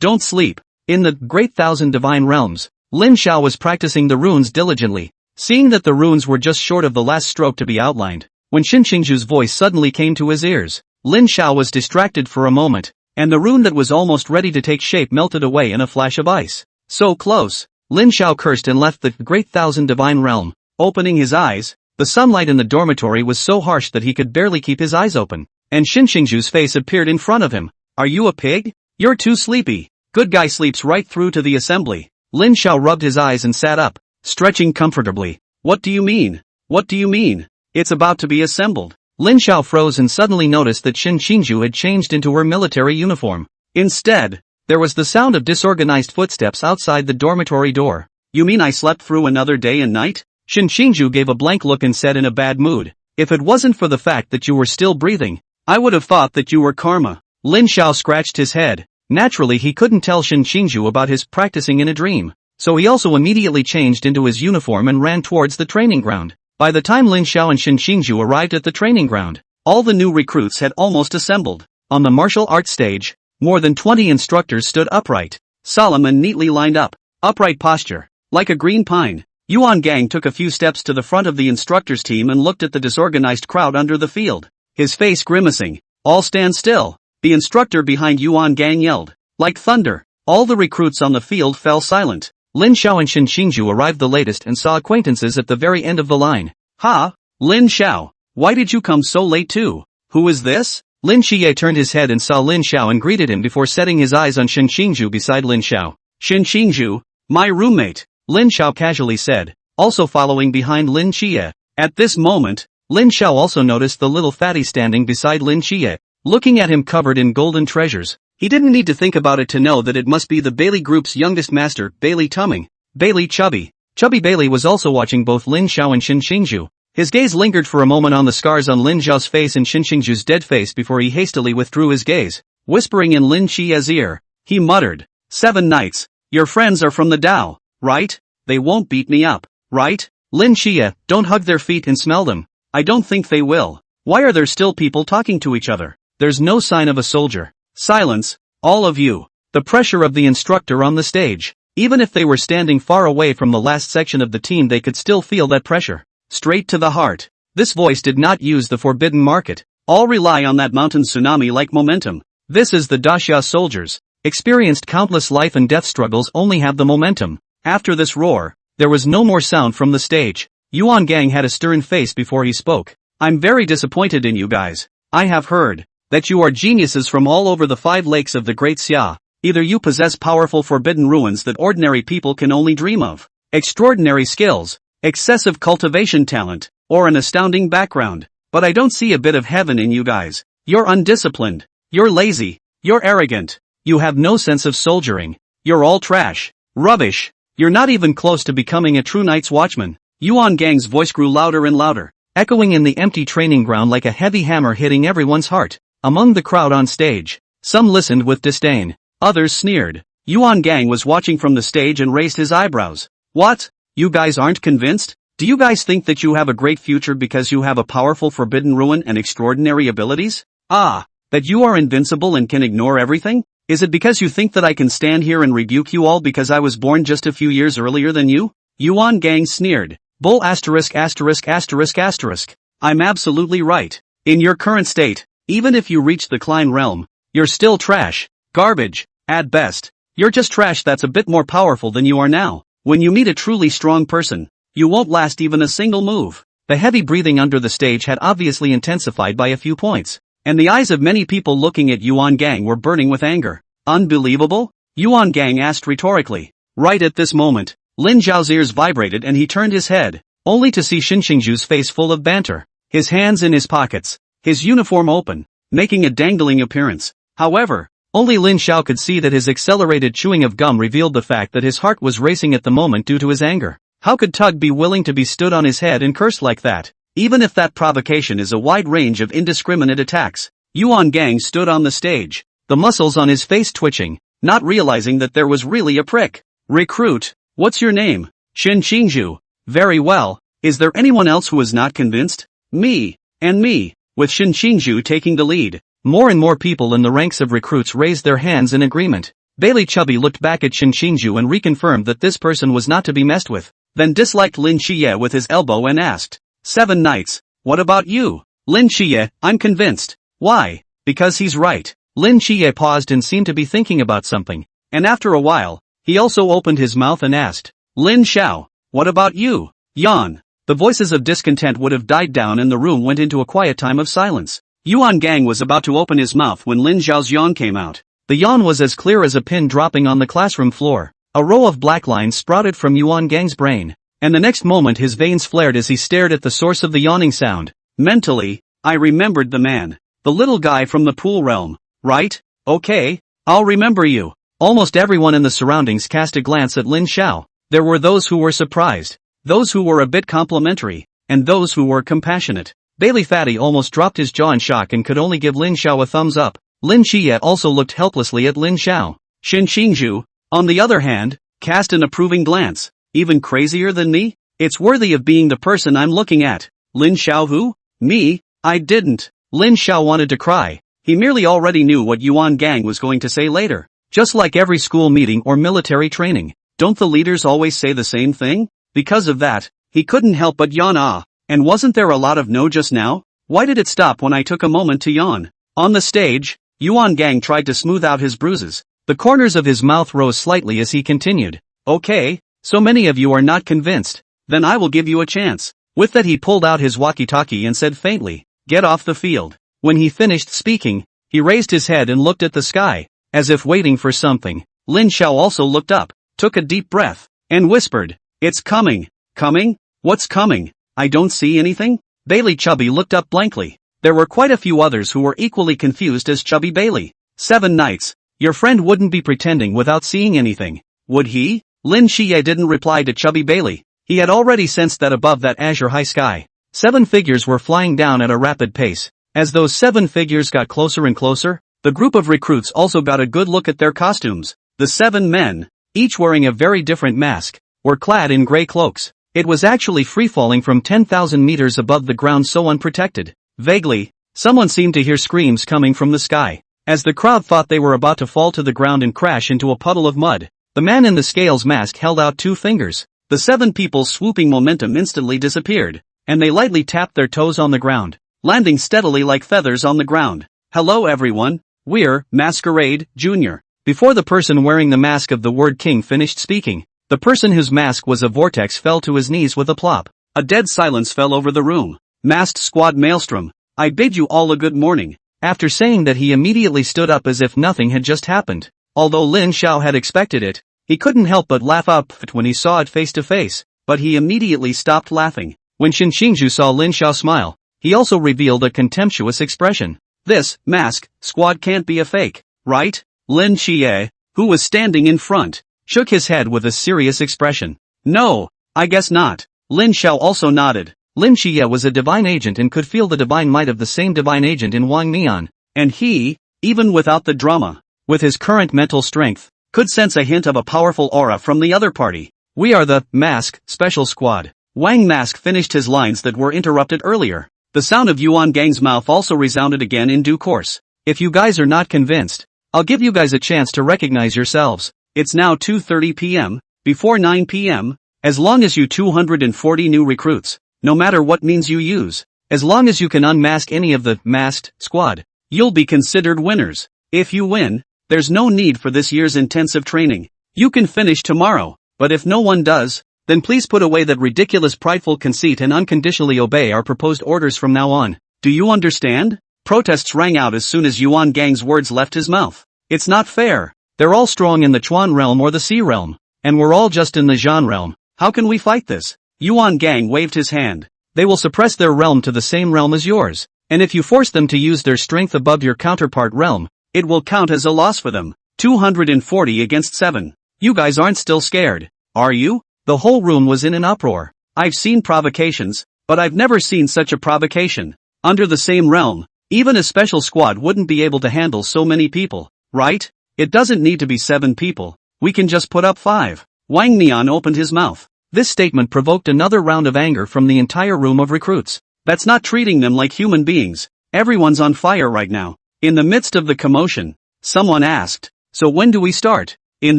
don't sleep. In the Great Thousand Divine Realms, Lin Xiao was practicing the runes diligently, seeing that the runes were just short of the last stroke to be outlined, when Xinxingzhu's voice suddenly came to his ears. Lin Xiao was distracted for a moment, and the rune that was almost ready to take shape melted away in a flash of ice. So close. Lin Xiao cursed and left the Great Thousand Divine Realm. Opening his eyes, the sunlight in the dormitory was so harsh that he could barely keep his eyes open, and Xinxingzhu's face appeared in front of him. Are you a pig? You're too sleepy. Good guy sleeps right through to the assembly. Lin Xiao rubbed his eyes and sat up, stretching comfortably. What do you mean? What do you mean? It's about to be assembled. Lin Xiao froze and suddenly noticed that Xinxingzhu had changed into her military uniform. Instead, there was the sound of disorganized footsteps outside the dormitory door. You mean I slept through another day and night? Xinxingzhu gave a blank look and said in a bad mood. If it wasn't for the fact that you were still breathing, I would have thought that you were karma. Lin Xiao scratched his head. Naturally he couldn't tell Xinxingzhu about his practicing in a dream, so he also immediately changed into his uniform and ran towards the training ground. By the time Lin Xiao and Xinxingzhu arrived at the training ground, all the new recruits had almost assembled. On the martial arts stage, more than 20 instructors stood upright, solemn and neatly lined up, upright posture, like a green pine. Yuan Gang took a few steps to the front of the instructors' team and looked at the disorganized crowd under the field, his face grimacing. All stand still. The instructor behind Yuan Gang yelled. Like thunder, all the recruits on the field fell silent. Lin Xiao and Xinxingzhu arrived the latest and saw acquaintances at the very end of the line. Ha! Lin Xiao, why did you come so late too? Who is this? Lin Xiye turned his head and saw Lin Xiao and greeted him before setting his eyes on Xinxingzhu beside Lin Xiao. Xinxingzhu, my roommate, Lin Xiao casually said, also following behind Lin Xiye. At this moment, Lin Xiao also noticed the little fatty standing beside Lin Xiye, looking at him covered in golden treasures. He didn't need to think about it to know that it must be the Bailey Group's youngest master, Bailey Tumming. Bailey Chubby. Chubby Bailey was also watching both Lin Xiao and Xinxingzhu. His gaze lingered for a moment on the scars on Lin Xiao's face and Xinxingzhu's dead face before he hastily withdrew his gaze. Whispering in Lin Xiye's ear, he muttered, 7 knights, your friends are from the Dao, right? They won't beat me up, right? Lin Xiye, don't hug their feet and smell them. I don't think they will. Why are there still people talking to each other? There's no sign of a soldier. Silence, all of you. The pressure of the instructor on the stage. Even if they were standing far away from the last section of the team they could still feel that pressure. Straight to the heart. This voice did not use the forbidden market. All rely on that mountain tsunami-like momentum. This is the Daxia soldiers. Experienced countless life and death struggles only have the momentum. After this roar, there was no more sound from the stage. Yuan Gang had a stern face before he spoke. I'm very disappointed in you guys. I have heard that you are geniuses from all over the 5 lakes of the Great Xia. Either you possess powerful forbidden ruins that ordinary people can only dream of, extraordinary skills, excessive cultivation talent, or an astounding background. But I don't see a bit of heaven in you guys. You're undisciplined. You're lazy. You're arrogant. You have no sense of soldiering. You're all trash. Rubbish. You're not even close to becoming a true Night's Watchman. Yuan Gang's voice grew louder and louder, echoing in the empty training ground like a heavy hammer hitting everyone's heart. Among the crowd on stage, some listened with disdain. Others sneered. Yuan Gang was watching from the stage and raised his eyebrows. What? You guys aren't convinced? Do you guys think that you have a great future because you have a powerful forbidden ruin and extraordinary abilities? Ah, that you are invincible and can ignore everything? Is it because you think that I can stand here and rebuke you all because I was born just a few years earlier than you? Yuan Gang sneered. Bull asterisk asterisk asterisk asterisk. I'm absolutely right. In your current state, even if you reach the Klein realm, you're still trash. Garbage. At best, you're just trash that's a bit more powerful than you are now. When you meet a truly strong person, you won't last even a single move. The heavy breathing under the stage had obviously intensified by a few points, and the eyes of many people looking at Yuan Gang were burning with anger. Unbelievable? Yuan Gang asked rhetorically. Right at this moment, Lin Zhao's ears vibrated and he turned his head, only to see Xinxingzhu's face full of banter, his hands in his pockets, his uniform open, making a dangling appearance. However, only Lin Xiao could see that his accelerated chewing of gum revealed the fact that his heart was racing at the moment due to his anger. How could Tug be willing to be stood on his head and cursed like that? Even if that provocation is a wide range of indiscriminate attacks. Yuan Gang stood on the stage, the muscles on his face twitching, not realizing that there was really a prick. Recruit, what's your name? Shin Qingzhu. Very well. Is there anyone else who is not convinced? Me. And me. With Shin Qingzhu taking the lead, more and more people in the ranks of recruits raised their hands in agreement. Bailey Chubby looked back at Shin Qingzhu and reconfirmed that this person was not to be messed with, then disliked Lin Qiye with his elbow and asked, 7 Knights, what about you? Lin Qiye, I'm convinced. Why? Because he's right. Lin Qiye paused and seemed to be thinking about something, and after a while, he also opened his mouth and asked, Lin Xiao, what about you? Yawn. The voices of discontent would have died down and the room went into a quiet time of silence. Yuan Gang was about to open his mouth when Lin Xiao's yawn came out. The yawn was as clear as a pin dropping on the classroom floor. A row of black lines sprouted from Yuan Gang's brain, and the next moment his veins flared as he stared at the source of the yawning sound. Mentally, I remembered the man. The little guy from the pool realm. Right? Okay, I'll remember you. Almost everyone in the surroundings cast a glance at Lin Xiao. There were those who were surprised, those who were a bit complimentary, and those who were compassionate. Bailey Fatty almost dropped his jaw in shock and could only give Lin Xiao a thumbs up. Lin Qiye also looked helplessly at Lin Xiao. Shin Qingzhu, on the other hand, cast an approving glance. Even crazier than me? It's worthy of being the person I'm looking at. Lin Xiao who? Me? I didn't. Lin Xiao wanted to cry. He merely already knew what Yuan Gang was going to say later. Just like every school meeting or military training, don't the leaders always say the same thing? Because of that, he couldn't help but yawn. And wasn't there a lot of no just now? Why did it stop when I took a moment to yawn? On the stage, Yuan Gang tried to smooth out his bruises. The corners of his mouth rose slightly as he continued. Okay, so many of you are not convinced. Then I will give you a chance. With that he pulled out his walkie-talkie and said faintly, get off the field. When he finished speaking, he raised his head and looked at the sky, as if waiting for something. Lin Xiao also looked up, took a deep breath, and whispered, it's coming. Coming? What's coming? I don't see anything? Bailey Chubby looked up blankly. There were quite a few others who were equally confused as Chubby Bailey. 7 Knights, your friend wouldn't be pretending without seeing anything, would he? Lin Qiye didn't reply to Chubby Bailey. He had already sensed that above that azure high sky, 7 figures were flying down at a rapid pace. As those 7 figures got closer and closer, the group of recruits also got a good look at their costumes. The 7 men, each wearing a very different mask, were clad in gray cloaks. It was actually free-falling from 10,000 meters above the ground so unprotected. Vaguely, someone seemed to hear screams coming from the sky. As the crowd thought they were about to fall to the ground and crash into a puddle of mud, the man in the scales mask held out 2 fingers. The 7 people's swooping momentum instantly disappeared, and they lightly tapped their toes on the ground, landing steadily like feathers on the ground. Hello everyone, we're Masquerade, Jr. Before the person wearing the mask of the word king finished speaking, the person whose mask was a vortex fell to his knees with a plop. A dead silence fell over the room. Masked Squad Maelstrom, I bid you all a good morning. After saying that he immediately stood up as if nothing had just happened. Although Lin Xiao had expected it, he couldn't help but laugh out when he saw it face to face, but he immediately stopped laughing. When Shin Qingzhu saw Lin Xiao smile, he also revealed a contemptuous expression. This mask squad can't be a fake, right? Lin Qiye, who was standing in front, shook his head with a serious expression. No, I guess not. Lin Xiao also nodded. Lin Qiye was a divine agent and could feel the divine might of the same divine agent in Wang Mian, and he, even without the drama, with his current mental strength, could sense a hint of a powerful aura from the other party. We are the Mask Special Squad. Wang Mask finished his lines that were interrupted earlier. The sound of Yuan Gang's mouth also resounded again in due course. If you guys are not convinced, I'll give you guys a chance to recognize yourselves. It's now 2:30 p.m., before 9 p.m., as long as you 240 new recruits, no matter what means you use, as long as you can unmask any of the masked squad, you'll be considered winners. If you win, there's no need for this year's intensive training. You can finish tomorrow, but if no one does, then please put away that ridiculous prideful conceit and unconditionally obey our proposed orders from now on. Do you understand? Protests rang out as soon as Yuan Gang's words left his mouth. It's not fair. They're all strong in the Chuan realm or the Sea realm, and we're all just in the Zhan realm. How can we fight this? Yuan Gang waved his hand. They will suppress their realm to the same realm as yours. And if you force them to use their strength above your counterpart realm, it will count as a loss for them. 240 against 7. You guys aren't still scared, are you? The whole room was in an uproar. I've seen provocations, but I've never seen such a provocation. Under the same realm, even a special squad wouldn't be able to handle so many people, right? It doesn't need to be 7 people. We can just put up 5. Wang Nian opened his mouth. This statement provoked another round of anger from the entire room of recruits. That's not treating them like human beings. Everyone's on fire right now. In the midst of the commotion, someone asked, "So when do we start?" In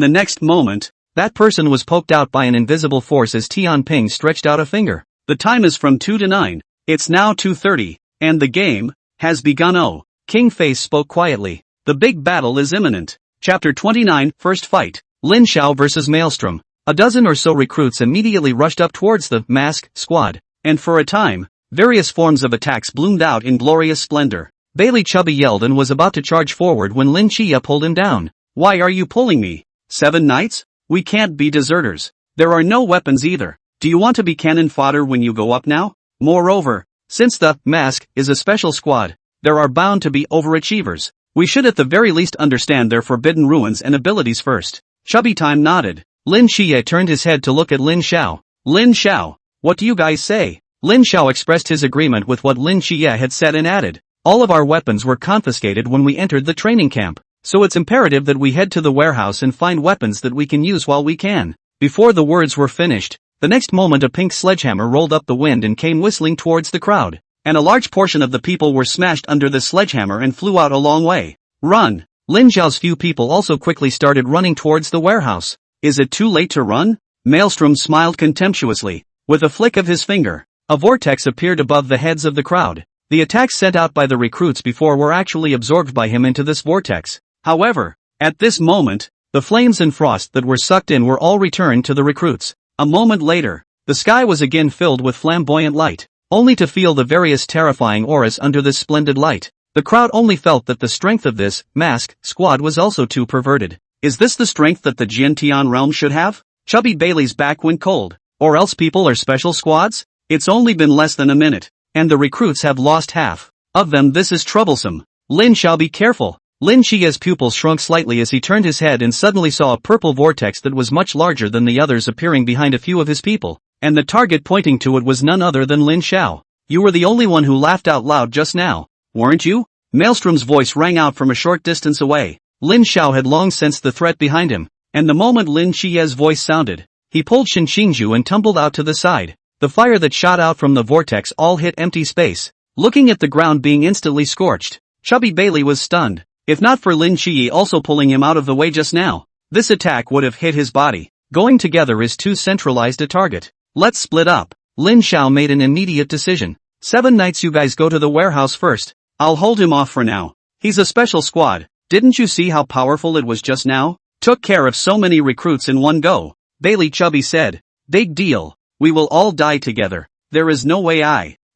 the next moment, that person was poked out by an invisible force as Tian Ping stretched out a finger. The time is from 2 to 9. It's now 2:30, and the game has begun. Oh, King Face spoke quietly. The big battle is imminent. Chapter 29, First Fight. Lin Xiao versus Maelstrom. A dozen or so recruits immediately rushed up towards the mask squad, and for a time, various forms of attacks bloomed out in glorious splendor. Bailey Chubby yelled and was about to charge forward when Lin Chia pulled him down. "Why are you pulling me? 7 knights? We can't be deserters. There are no weapons either. Do you want to be cannon fodder when you go up now? Moreover, since the mask is a special squad, there are bound to be overachievers. We should at the very least understand their forbidden ruins and abilities first." Chubby Time nodded. Lin Xie turned his head to look at Lin Xiao. "Lin Xiao, what do you guys say?" Lin Xiao expressed his agreement with what Lin Xie had said and added, "All of our weapons were confiscated when we entered the training camp, so it's imperative that we head to the warehouse and find weapons that we can use while we can." Before the words were finished, the next moment a pink sledgehammer rolled up the wind and came whistling towards the crowd, and a large portion of the people were smashed under the sledgehammer and flew out a long way. "Run!" Lin Xiao's few people also quickly started running towards the warehouse. "Is it too late to run?" Maelstrom smiled contemptuously. With a flick of his finger, a vortex appeared above the heads of the crowd. The attacks sent out by the recruits before were actually absorbed by him into this vortex. However, at this moment, the flames and frost that were sucked in were all returned to the recruits. A moment later, the sky was again filled with flamboyant light, only to feel the various terrifying auras under this splendid light. The crowd only felt that the strength of this mask squad was also too perverted. Is this the strength that the Jiantian realm should have? Chubby Bailey's back went cold. Or else people are special squads? It's only been less than a minute, and the recruits have lost half of them. This is troublesome. Lin shall be careful. Lin Chia's pupils shrunk slightly as he turned his head and suddenly saw a purple vortex that was much larger than the others appearing behind a few of his people, and the target pointing to it was none other than Lin Xiao. "You were the only one who laughed out loud just now, weren't you?" Maelstrom's voice rang out from a short distance away. Lin Xiao had long sensed the threat behind him, and the moment Lin Chia's voice sounded, he pulled Shen Xingju and tumbled out to the side. The fire that shot out from the vortex all hit empty space, looking at the ground being instantly scorched. Chubby Bailey was stunned. If not for Lin Qi also pulling him out of the way just now, this attack would have hit his body. Going together is too centralized a target. Let's split up. Lin Xiao made an immediate decision. 7 knights, you guys go to the warehouse first. I'll hold him off for now. He's a special squad. Didn't you see how powerful it was just now? Took care of so many recruits in one go. Bailey Chubby said. Big deal. We will all die together. There is no way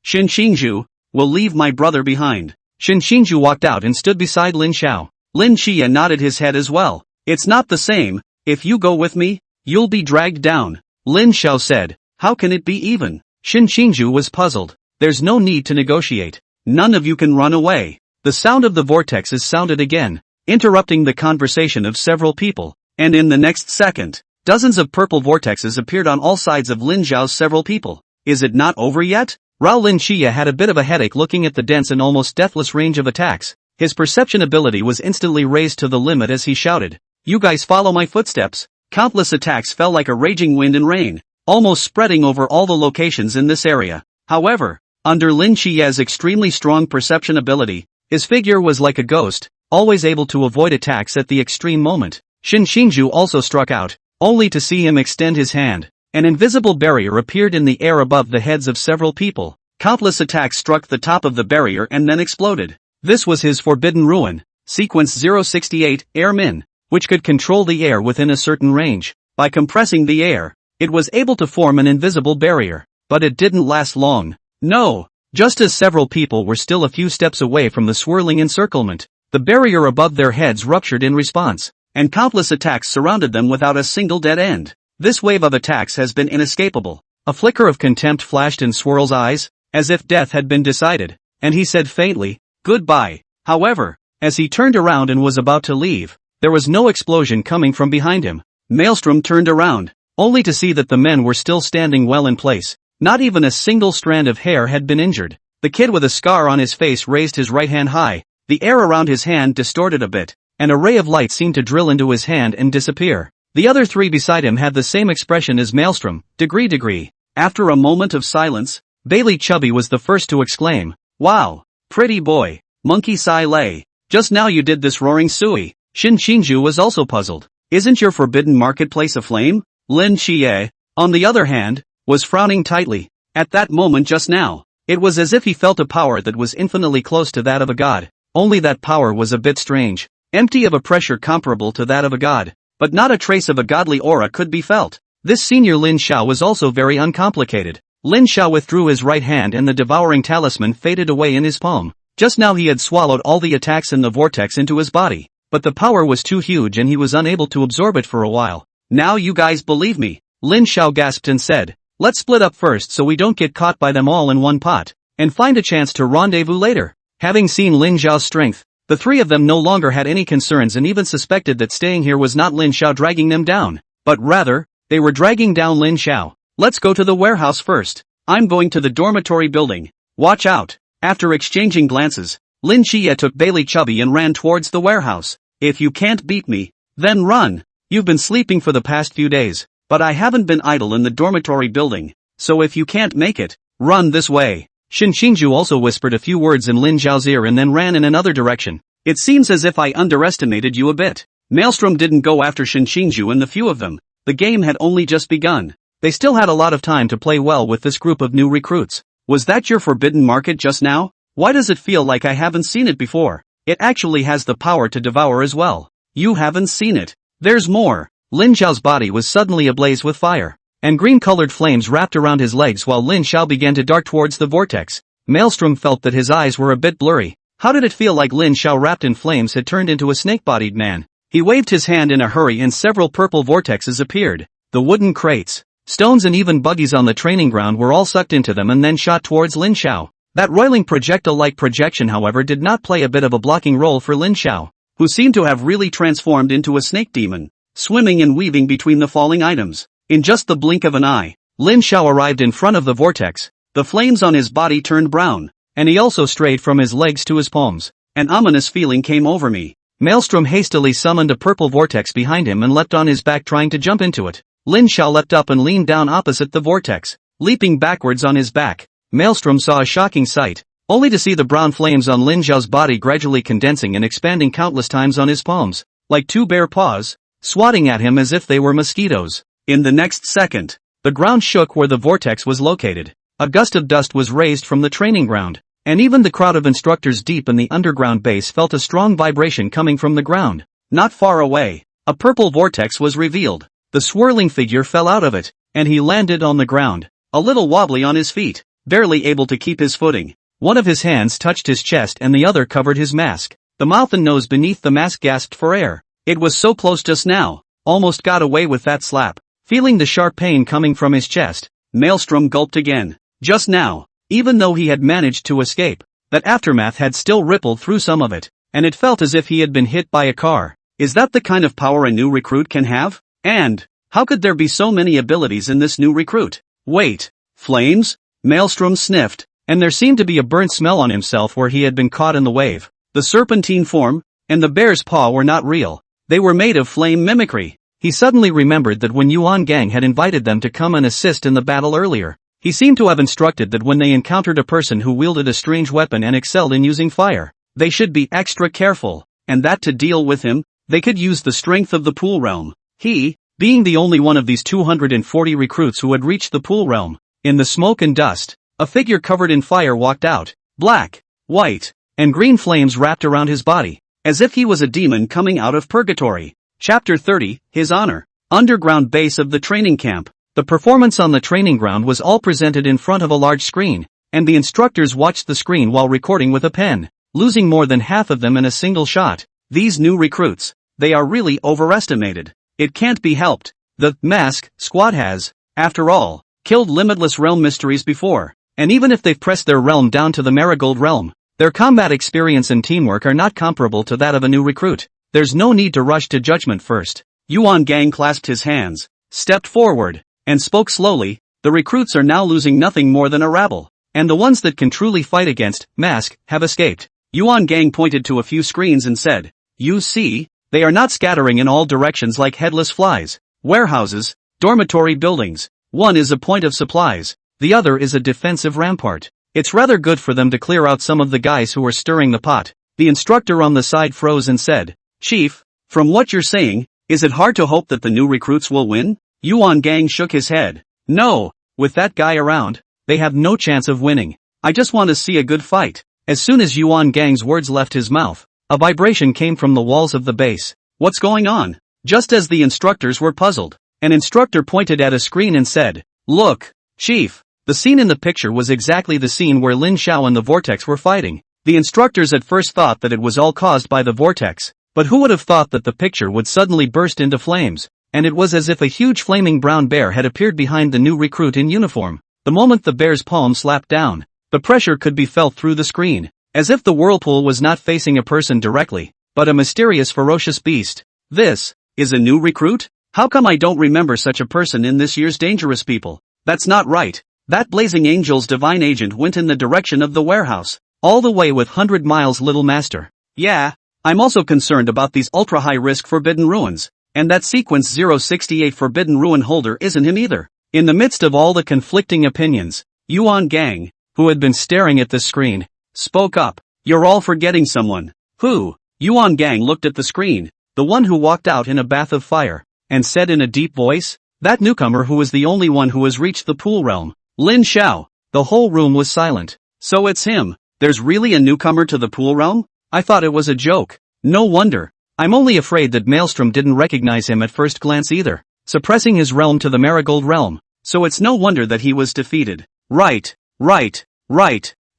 Shen Xingju, will leave my brother behind. Shen Xingju walked out and stood beside Lin Xiao. Lin Xia nodded his head as well. It's not the same. If you go with me, you'll be dragged down. Lin Xiao said. How can it be even? Shen Xingju was puzzled. There's no need to negotiate. None of you can run away. The sound of the vortexes sounded again, interrupting the conversation of several people, and in the next second, dozens of purple vortexes appeared on all sides of Lin Xiao's several people. Is it not over yet? Rao Lin Xia had a bit of a headache looking at the dense and almost deathless range of attacks. His perception ability was instantly raised to the limit as he shouted, You guys follow my footsteps. Countless attacks fell like a raging wind and rain, almost spreading over all the locations in this area. However, under Lin Xia's extremely strong perception ability, his figure was like a ghost, always able to avoid attacks at the extreme moment. Shen Xingju also struck out, only to see him extend his hand. An invisible barrier appeared in the air above the heads of several people. Countless attacks struck the top of the barrier and then exploded. This was his forbidden ruin, sequence 068, Air Min, which could control the air within a certain range. By compressing the air, it was able to form an invisible barrier, but it didn't last long. No! Just as several people were still a few steps away from the swirling encirclement, the barrier above their heads ruptured in response, and countless attacks surrounded them without a single dead end. This wave of attacks has been inescapable. A flicker of contempt flashed in Swirl's eyes, as if death had been decided. and he said faintly, "Goodbye." However, as he turned around and was about to leave, there was no explosion coming from behind him. Maelstrom turned around, only to see that the men were still standing well in place. Not even a single strand of hair had been injured. The kid with a scar on his face raised his right hand high, the air around his hand distorted a bit, and a ray of light seemed to drill into his hand and disappear. The other three beside him had the same expression as Maelstrom, degree. After a moment of silence, Bailey Chubby was the first to exclaim, "Wow, pretty boy, monkey Sai Lei. Just now you did this roaring sui." Shin Shinju was also puzzled. "Isn't your forbidden marketplace aflame?" Lin Chie, on the other hand, was frowning tightly. At that moment just now, it was as if he felt a power that was infinitely close to that of a god, only that power was a bit strange, empty of a pressure comparable to that of a god, but not a trace of a godly aura could be felt. This senior Lin Xiao was also very uncomplicated. Lin Xiao withdrew his right hand and the devouring talisman faded away in his palm. Just now he had swallowed all the attacks in the vortex into his body, but the power was too huge and he was unable to absorb it for a while. "Now you guys believe me," Lin Xiao gasped and said. "Let's split up first so we don't get caught by them all in one pot, and find a chance to rendezvous later." Having seen Lin Xiao's strength, the three of them no longer had any concerns and even suspected that staying here was not Lin Xiao dragging them down, but rather, they were dragging down Lin Xiao. "Let's go to the warehouse first. I'm going to the dormitory building. Watch out." After exchanging glances, Lin Chia took Bailey Chubby and ran towards the warehouse. "If you can't beat me, then run. You've been sleeping for the past few days, but I haven't been idle in the dormitory building, so if you can't make it, run this way." Shin Shinju also whispered a few words in Lin Xiao's ear and then ran in another direction. "It seems as if I underestimated you a bit." Maelstrom didn't go after Shin Shinju and the few of them. The game had only just begun. They still had a lot of time to play well with this group of new recruits. "Was that your forbidden market just now? Why does it feel like I haven't seen it before? It actually has the power to devour as well." "You haven't seen it. There's more." Lin Xiao's body was suddenly ablaze with fire, and green-colored flames wrapped around his legs while Lin Xiao began to dart towards the vortex. Maelstrom felt that his eyes were a bit blurry. How did it feel like Lin Xiao wrapped in flames had turned into a snake-bodied man? He waved his hand in a hurry and several purple vortexes appeared. The wooden crates, stones and even buggies on the training ground were all sucked into them and then shot towards Lin Xiao. That roiling projectile-like projection however did not play a bit of a blocking role for Lin Xiao, who seemed to have really transformed into a snake demon, swimming and weaving between the falling items. In just the blink of an eye, Lin Xiao arrived in front of the vortex. The flames on his body turned brown, and he also strayed from his legs to his palms. An ominous feeling came over me. Maelstrom hastily summoned a purple vortex behind him and leapt on his back trying to jump into it. Lin Xiao leapt up and leaned down opposite the vortex, leaping backwards on his back. Maelstrom saw a shocking sight, only to see the brown flames on Lin Xiao's body gradually condensing and expanding countless times on his palms, like two bare paws, swatting at him as if they were mosquitoes. In the next second, the ground shook where the vortex was located. A gust of dust was raised from the training ground, and even the crowd of instructors deep in the underground base felt a strong vibration coming from the ground. Not far away, a purple vortex was revealed. The swirling figure fell out of it, and he landed on the ground, a little wobbly on his feet, barely able to keep his footing. One of his hands touched his chest and the other covered his mask. The mouth and nose beneath the mask gasped for air. It was so close just now, almost got away with that slap. Feeling the sharp pain coming from his chest, Maelstrom gulped again. Just now, even though he had managed to escape, that aftermath had still rippled through some of it, and it felt as if he had been hit by a car. Is that the kind of power a new recruit can have? And how could there be so many abilities in this new recruit? Wait, flames? Maelstrom sniffed, and there seemed to be a burnt smell on himself where he had been caught in the wave. The serpentine form and the bear's paw were not real. They were made of flame mimicry. He suddenly remembered that when Yuan Gang had invited them to come and assist in the battle earlier, he seemed to have instructed that when they encountered a person who wielded a strange weapon and excelled in using fire, they should be extra careful, and that to deal with him, they could use the strength of the pool realm. He, being the only one of these 240 recruits who had reached the pool realm, in the smoke and dust, a figure covered in fire walked out. Black, white, and green flames wrapped around his body, as if he was a demon coming out of purgatory. Chapter 30, His Honor. Underground base of the training camp. The performance on the training ground was all presented in front of a large screen, and the instructors watched the screen while recording with a pen, losing more than half of them in a single shot. These new recruits, they are really overestimated. It can't be helped. The Mask Squad has, after all, killed limitless realm mysteries before, and even if they've pressed their realm down to the marigold realm, their combat experience and teamwork are not comparable to that of a new recruit. There's no need to rush to judgment first. Yuan Gang clasped his hands, stepped forward, and spoke slowly. The recruits are now losing nothing more than a rabble, and the ones that can truly fight against Mask have escaped. Yuan Gang pointed to a few screens and said, "You see, they are not scattering in all directions like headless flies. Warehouses, dormitory buildings. One is a point of supplies, the other is a defensive rampart. It's rather good for them to clear out some of the guys who are stirring the pot." The instructor on the side froze and said, "Chief, from what you're saying, is it hard to hope that the new recruits will win?" Yuan Gang shook his head. "No, with that guy around, they have no chance of winning. I just want to see a good fight." As soon as Yuan Gang's words left his mouth, a vibration came from the walls of the base. "What's going on?" Just as the instructors were puzzled, an instructor pointed at a screen and said, "Look, Chief." The scene in the picture was exactly the scene where Lin Xiao and the Vortex were fighting. The instructors at first thought that it was all caused by the Vortex, but who would have thought that the picture would suddenly burst into flames, and it was as if a huge flaming brown bear had appeared behind the new recruit in uniform. The moment the bear's palm slapped down, the pressure could be felt through the screen, as if the whirlpool was not facing a person directly, but a mysterious ferocious beast. "This is a new recruit? How come I don't remember such a person in this year's Dangerous People? That's not right. That Blazing Angel's divine agent went in the direction of the warehouse, all the way with 100 miles, little master. Yeah, I'm also concerned about these ultra-high-risk Forbidden Ruins, and that Sequence 068 Forbidden Ruin holder isn't him either." In the midst of all the conflicting opinions, Yuan Gang, who had been staring at the screen, spoke up. "You're all forgetting someone." "Who?" Yuan Gang looked at the screen, the one who walked out in a bath of fire, and said in a deep voice, "That newcomer who is the only one who has reached the pool realm, Lin Xiao." The whole room was silent. "So it's him. There's really a newcomer to the pool realm? I thought it was a joke." "No wonder. I'm only afraid that Maelstrom didn't recognize him at first glance either, suppressing his realm to the marigold realm, so it's no wonder that he was defeated." Right.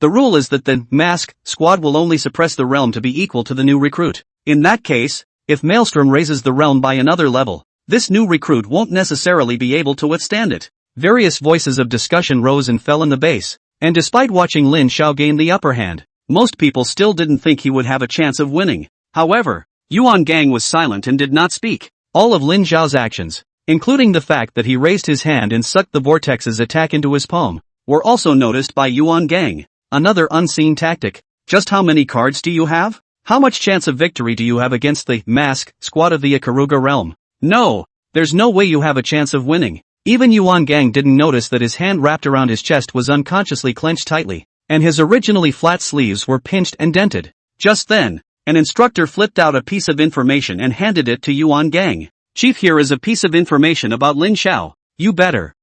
The rule is that the Mask squad will only suppress the realm to be equal to the new recruit. In that case, if Maelstrom raises the realm by another level, this new recruit won't necessarily be able to withstand it. Various voices of discussion rose and fell in the base, and despite watching Lin Xiao gain the upper hand, most people still didn't think he would have a chance of winning. However, Yuan Gang was silent and did not speak. All of Lin Xiao's actions, including the fact that he raised his hand and sucked the Vortex's attack into his palm, were also noticed by Yuan Gang. Another unseen tactic. "Just how many cards do you have? How much chance of victory do you have against the Mask squad of the Ikaruga realm?" "No, there's no way you have a chance of winning." Even Yuan Gang didn't notice that his hand wrapped around his chest was unconsciously clenched tightly, and his originally flat sleeves were pinched and dented. Just then, an instructor flipped out a piece of information and handed it to Yuan Gang. "Chief, here is a piece of information about Lin Xiao. You better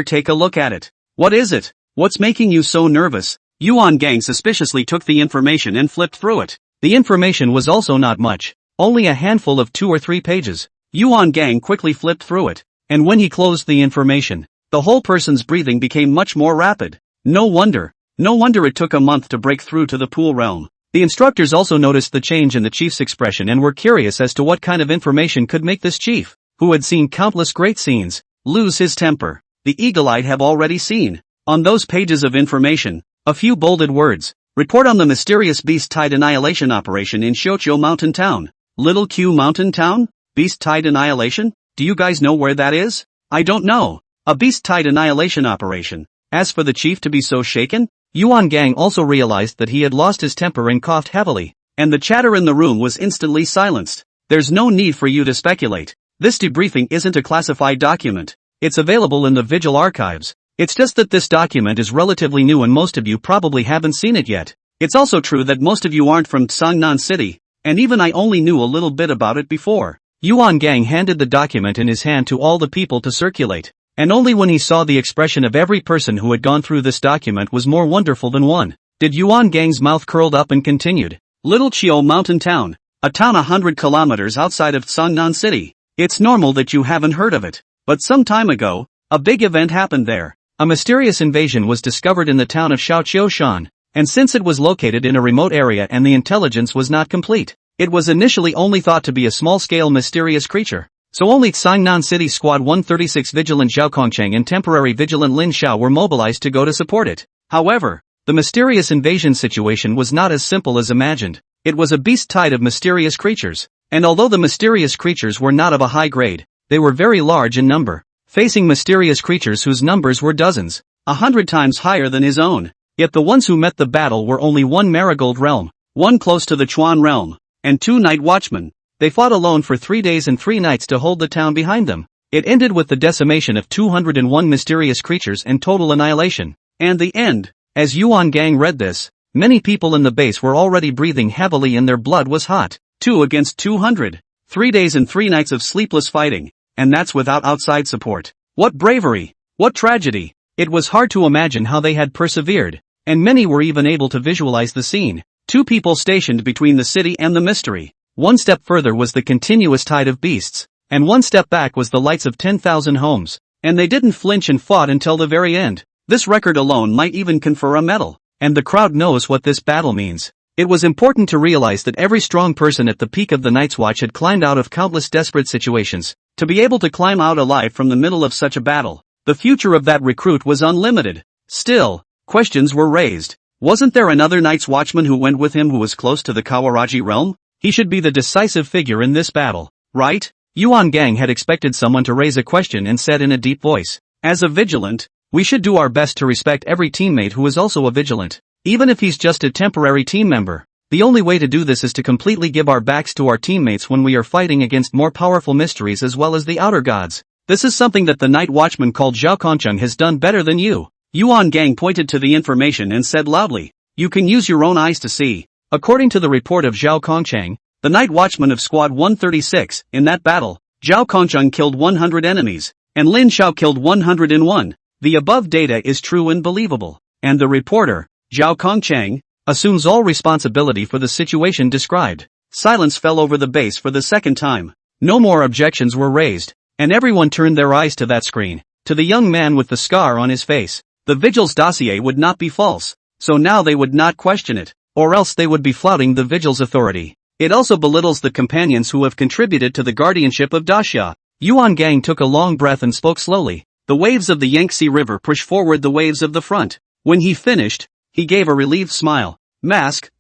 take a look at it." "What is it? What's making you so nervous?" Yuan Gang suspiciously took the information and flipped through it. The information was also not much, only a handful of 2 or 3 pages. Yuan Gang quickly flipped through it, and when he closed the information, the whole person's breathing became much more rapid. No wonder it took a month to break through to the pool realm. The instructors also noticed the change in the chief's expression and were curious as to what kind of information could make this chief, who had seen countless great scenes, lose his temper. The eagle-eyed have already seen, on those pages of information, a few bolded words. "Report on the mysterious beast tide annihilation operation in Shouchou Mountain Town." Little Q Mountain Town? Beast tide annihilation? Do you guys know where that is? I don't know. A beast tide annihilation operation. As for the chief to be so shaken, Yuan Gang also realized that he had lost his temper and coughed heavily, and the chatter in the room was instantly silenced. "There's no need for you to speculate. This debriefing isn't a classified document. It's available in the Vigil archives. It's just that this document is relatively new and most of you probably haven't seen it yet. It's also true that most of you aren't from Sangnan City, and even I only knew a little bit about it before." Yuan Gang handed the document in his hand to all the people to circulate, and only when he saw the expression of every person who had gone through this document was more wonderful than one, did Yuan Gang's mouth curled up and continued. "Little Chiu Mountain Town, a town 100 kilometers outside of Sangnan City. It's normal that you haven't heard of it, but some time ago, a big event happened there. A mysterious invasion was discovered in the town of Shaoqiushan, and since it was located in a remote area and the intelligence was not complete, it was initially only thought to be a small-scale mysterious creature. So only Sangnan City Squad 136 Vigilant Zhao Kongcheng and Temporary Vigilant Lin Xiao were mobilized to go to support it. However, the mysterious invasion situation was not as simple as imagined. It was a beast tide of mysterious creatures, and although the mysterious creatures were not of a high grade, they were very large in number, facing mysterious creatures whose numbers were dozens, 100 times higher than his own. Yet the ones who met the battle were only one marigold realm, one close to the Chuan realm, and 2 night watchmen. They fought alone for 3 days and 3 nights to hold the town behind them. It ended with the decimation of 201 mysterious creatures and total annihilation. And the end. As Yuan Gang read this, many people in the base were already breathing heavily and their blood was hot. 2 against 200. 3 days and 3 nights of sleepless fighting, and that's without outside support. What bravery! What tragedy! It was hard to imagine how they had persevered, and many were even able to visualize the scene. 2 people stationed between the city and the mystery. 1 step further was the continuous tide of beasts, and 1 step back was the lights of 10,000 homes, and they didn't flinch and fought until the very end. This record alone might even confer a medal, and the crowd knows what this battle means. It was important to realize that every strong person at the peak of the Night's Watch had climbed out of countless desperate situations. To be able to climb out alive from the middle of such a battle, the future of that recruit was unlimited. Still, questions were raised. Wasn't there another Night's Watchman who went with him who was close to the Kawaraji realm? He should be the decisive figure in this battle, right? Yuan Gang had expected someone to raise a question and said in a deep voice, as a vigilant, we should do our best to respect every teammate who is also a vigilant, even if he's just a temporary team member. The only way to do this is to completely give our backs to our teammates when we are fighting against more powerful mysteries as well as the outer gods. This is something that the Night Watchman called Zhao Kongcheng has done better than you. Yuan Gang pointed to the information and said loudly, you can use your own eyes to see. According to the report of Zhao Kongcheng, the Night Watchman of Squad 136, in that battle, Zhao Kongcheng killed 100 enemies, and Lin Xiao killed 101. The above data is true and believable, and the reporter, Zhao Kongcheng, assumes all responsibility for the situation described. Silence fell over the base for the second time. No more objections were raised, and everyone turned their eyes to that screen, to the young man with the scar on his face. The Vigil's dossier would not be false, so now they would not question it, or else they would be flouting the Vigil's authority. It also belittles the companions who have contributed to the guardianship of Daxia. Yuan Gang took a long breath and spoke slowly. The waves of the Yangtze River push forward the waves of the front. When he finished, he gave a relieved smile. Mask,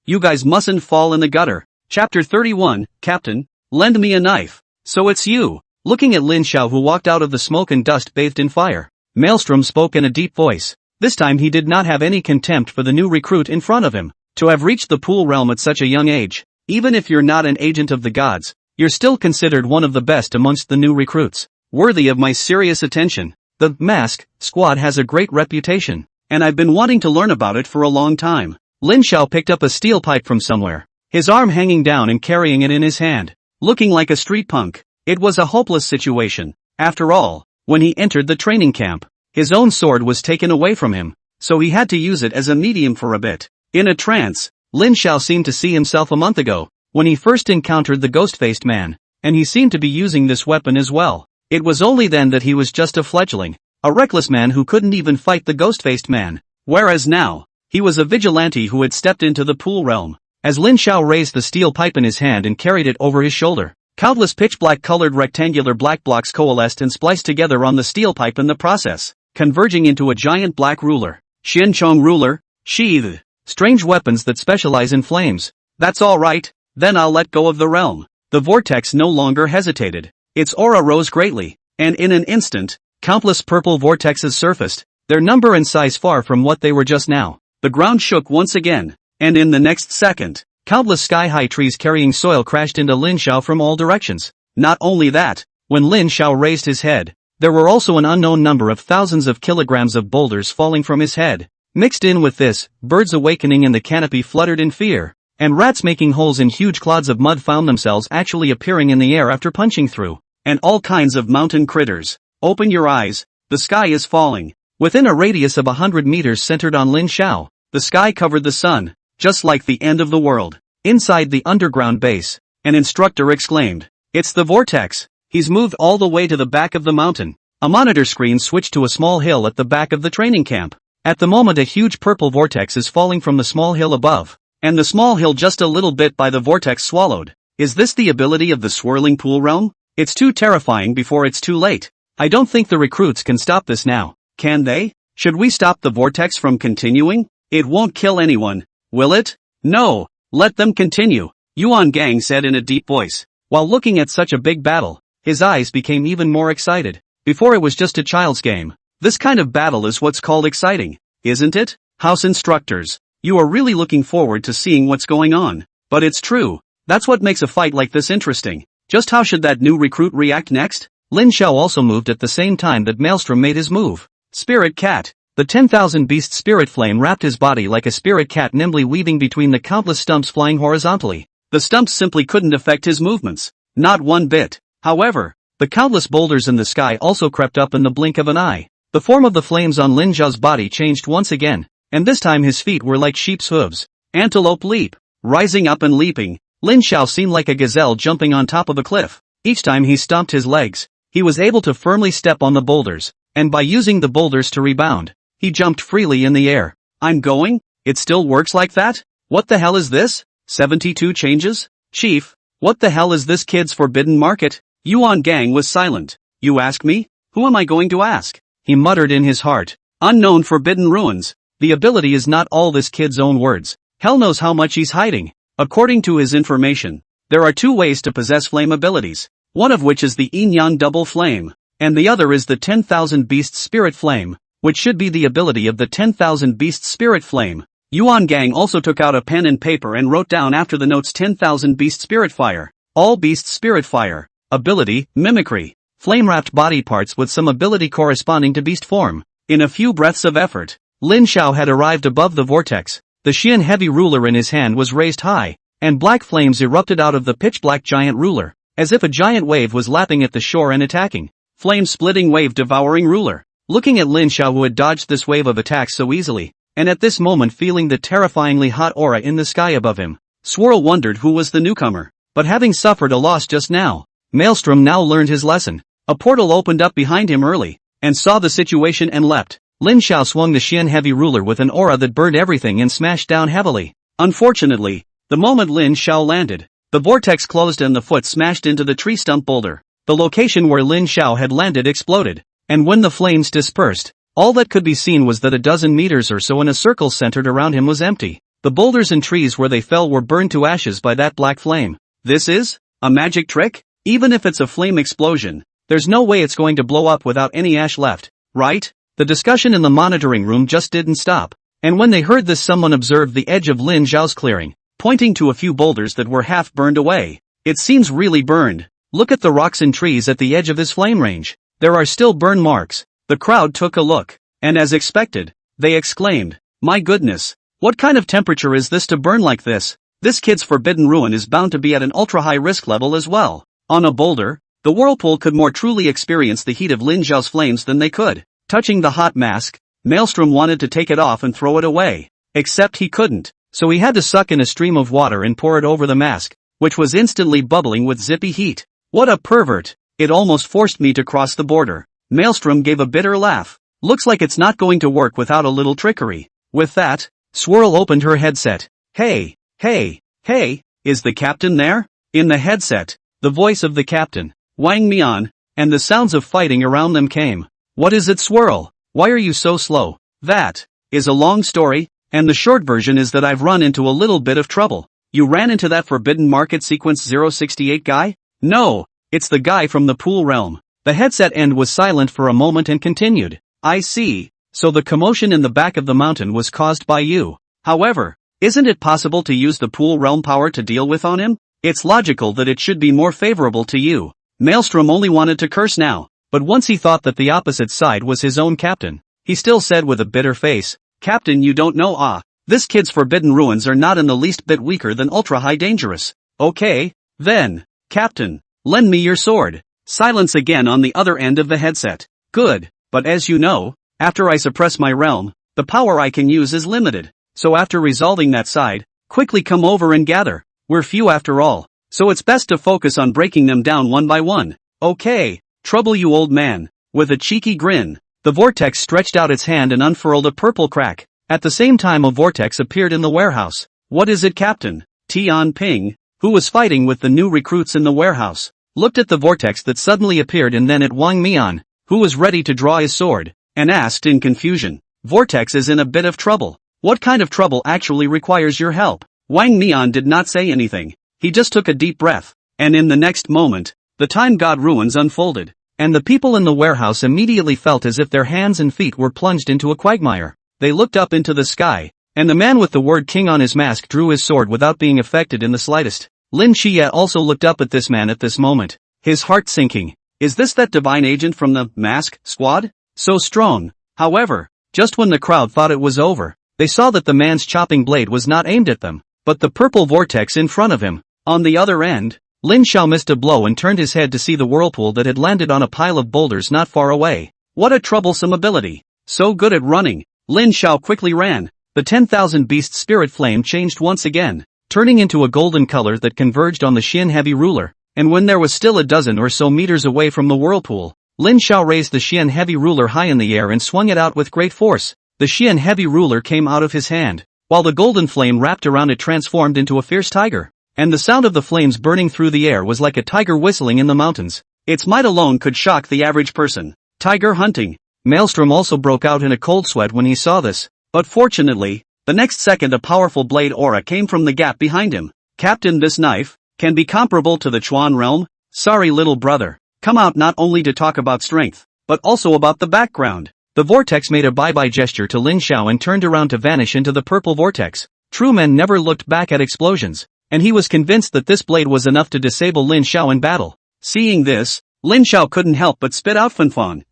you guys mustn't fall in the gutter. Chapter 31, Captain, lend me a knife. So it's you. Looking at Lin Xiao who walked out of the smoke and dust bathed in fire, Maelstrom spoke in a deep voice. This time he did not have any contempt for the new recruit in front of him. To have reached the Pool Realm at such a young age, even if you're not an agent of the gods, you're still considered one of the best amongst the new recruits, worthy of my serious attention. The Mask Squad has a great reputation, and I've been wanting to learn about it for a long time. Lin Xiao picked up a steel pipe from somewhere, his arm hanging down and carrying it in his hand, looking like a street punk. It was a hopeless situation. After all, when he entered the training camp, his own sword was taken away from him, so he had to use it as a medium for a bit. In a trance, Lin Xiao seemed to see himself a month ago, when he first encountered the ghost-faced man, and he seemed to be using this weapon as well. It was only then that he was just a fledgling, a reckless man who couldn't even fight the ghost-faced man, whereas now, he was a vigilante who had stepped into the Pool Realm. As Lin Xiao raised the steel pipe in his hand and carried it over his shoulder, countless pitch-black colored rectangular black blocks coalesced and spliced together on the steel pipe in the process, converging into a giant black ruler. Xianchong ruler, sheathed. Strange weapons that specialize in flames. That's all right, then I'll let go of the realm. The vortex no longer hesitated. Its aura rose greatly, and in an instant, countless purple vortexes surfaced, their number and size far from what they were just now. The ground shook once again, and in the next second, countless sky-high trees carrying soil crashed into Lin Xiao from all directions. Not only that, when Lin Xiao raised his head, there were also an unknown number of thousands of kilograms of boulders falling from his head. Mixed in with this, birds awakening in the canopy fluttered in fear, and rats making holes in huge clods of mud found themselves actually appearing in the air after punching through, and all kinds of mountain critters. Open your eyes, the sky is falling. Within a radius of 100 meters centered on Lin Xiao, the sky covered the sun, just like the end of the world. Inside the underground base, an instructor exclaimed, "It's the vortex. He's moved all the way to the back of the mountain." A monitor screen switched to a small hill at the back of the training camp. At the moment a huge purple vortex is falling from the small hill above, and the small hill just a little bit by the vortex swallowed. Is this the ability of the swirling pool realm? It's too terrifying before it's too late. I don't think the recruits can stop this now, can they? Should we stop the vortex from continuing? It won't kill anyone, will it? No, let them continue, Yuan Gang said in a deep voice. While looking at such a big battle, his eyes became even more excited. Before it was just a child's game. This kind of battle is what's called exciting, isn't it? House instructors, you are really looking forward to seeing what's going on. But it's true, that's what makes a fight like this interesting. Just how should that new recruit react next? Lin Xiao also moved at the same time that Maelstrom made his move. Spirit Cat. The 10,000 beast spirit flame wrapped his body like a spirit cat, nimbly weaving between the countless stumps flying horizontally. The stumps simply couldn't affect his movements. Not one bit. However, the countless boulders in the sky also crept up in the blink of an eye. The form of the flames on Lin Xiao's body changed once again, and this time his feet were like sheep's hooves. Antelope leap. Rising up and leaping, Lin Xiao seemed like a gazelle jumping on top of a cliff. Each time he stomped his legs, he was able to firmly step on the boulders, and by using the boulders to rebound, he jumped freely in the air. I'm going? It still works like that? What the hell is this? 72 changes? Chief, what the hell is this kid's forbidden market? Yuan Gang was silent. You ask me? Who am I going to ask? He muttered in his heart. Unknown forbidden ruins. The ability is not all this kid's own words. Hell knows how much he's hiding. According to his information, there are two ways to possess flame abilities, one of which is the yin-yang double flame, and the other is the 10,000 beast spirit flame, which should be the ability of the 10,000 beast spirit flame. Yuan Gang also took out a pen and paper and wrote down after the notes 10,000 beast spirit fire. All beast spirit fire. Ability, mimicry. Flame-wrapped body parts with some ability corresponding to beast form. In a few breaths of effort, Lin Xiao had arrived above the vortex. The Xian heavy ruler in his hand was raised high, and black flames erupted out of the pitch-black giant ruler, as if a giant wave was lapping at the shore and attacking. Flame-splitting wave devouring ruler. Looking at Lin Xiao, who had dodged this wave of attacks so easily, and at this moment feeling the terrifyingly hot aura in the sky above him, Swirl wondered who was the newcomer. But having suffered a loss just now, Maelstrom now learned his lesson. A portal opened up behind him early, and saw the situation and leapt. Lin Xiao swung the Xian heavy ruler with an aura that burned everything and smashed down heavily. Unfortunately, the moment Lin Xiao landed, the vortex closed and the foot smashed into the tree stump boulder. The location where Lin Xiao had landed exploded, and when the flames dispersed, all that could be seen was that a dozen meters or so in a circle centered around him was empty. The boulders and trees where they fell were burned to ashes by that black flame. This is a magic trick? Even if it's a flame explosion, there's no way it's going to blow up without any ash left, right? The discussion in the monitoring room just didn't stop, and when they heard this, someone observed the edge of Lin Xiao's clearing, pointing to a few boulders that were half burned away. It seems really burned. Look at the rocks and trees at the edge of his flame range. There are still burn marks. The crowd took a look, and as expected, they exclaimed, "My goodness, what kind of temperature is this to burn like this? This kid's forbidden ruin is bound to be at an ultra-high risk level as well." On a boulder, the whirlpool could more truly experience the heat of Lin Xiao's flames than they could. Touching the hot mask, Maelstrom wanted to take it off and throw it away. Except he couldn't, so he had to suck in a stream of water and pour it over the mask, which was instantly bubbling with zippy heat. What a pervert! It almost forced me to cross the border. Maelstrom gave a bitter laugh. Looks like it's not going to work without a little trickery. With that, Swirl opened her headset. Hey, is the captain there? In the headset, the voice of the captain, Wang Mian, and the sounds of fighting around them came. What is it, Swirl? Why are you so slow? That is a long story, and the short version is that I've run into a little bit of trouble. You ran into that Forbidden Market Sequence 068 guy? No, it's the guy from the Pool Realm. The headset end was silent for a moment and continued. I see, so the commotion in the back of the mountain was caused by you. However, isn't it possible to use the Pool Realm power to deal with on him? It's logical that it should be more favorable to you. Maelstrom only wanted to curse now. But once he thought that the opposite side was his own captain, he still said with a bitter face, Captain, you don't know this kid's forbidden ruins are not in the least bit weaker than ultra-high dangerous. Okay, then, Captain, lend me your sword. Silence again on the other end of the headset. Good, but as you know, after I suppress my realm, the power I can use is limited. So after resolving that side, quickly come over and gather. We're few after all, so it's best to focus on breaking them down one by one. Okay. Trouble, you old man. With a cheeky grin, the vortex stretched out its hand and unfurled a purple crack. At the same time, a vortex appeared in the warehouse. What is it, Captain? Tian Ping, who was fighting with the new recruits in the warehouse, looked at the vortex that suddenly appeared and then at Wang Mian, who was ready to draw his sword, and asked in confusion, Vortex is in a bit of trouble. What kind of trouble actually requires your help? Wang Mian did not say anything. He just took a deep breath. And in the next moment, the time god ruins unfolded. And the people in the warehouse immediately felt as if their hands and feet were plunged into a quagmire. They looked up into the sky, and the man with the word king on his mask drew his sword without being affected in the slightest. Lin Xie also looked up at this man at this moment, his heart sinking. Is this that divine agent from the mask squad? So strong. However, just when the crowd thought it was over, they saw that the man's chopping blade was not aimed at them, but the purple vortex in front of him. On the other end, Lin Xiao missed a blow and turned his head to see the whirlpool that had landed on a pile of boulders not far away. What a troublesome ability. So good at running. Lin Xiao quickly ran. The 10,000 beast spirit flame changed once again, turning into a golden color that converged on the Xian heavy ruler, and when there was still a dozen or so meters away from the whirlpool, Lin Xiao raised the Xian heavy ruler high in the air and swung it out with great force. The Xian heavy ruler came out of his hand, while the golden flame wrapped around it transformed into a fierce tiger. And the sound of the flames burning through the air was like a tiger whistling in the mountains. Its might alone could shock the average person. Tiger hunting. Maelstrom also broke out in a cold sweat when he saw this, but fortunately, the next second a powerful blade aura came from the gap behind him. Captain, this knife can be comparable to the Chuan realm? Sorry little brother. Come out not only to talk about strength, but also about the background. The vortex made a bye-bye gesture to Lin Xiao and turned around to vanish into the purple vortex. True men never looked back at explosions, and he was convinced that this blade was enough to disable Lin Xiao in battle. Seeing this, Lin Xiao couldn't help but spit out Fanfan.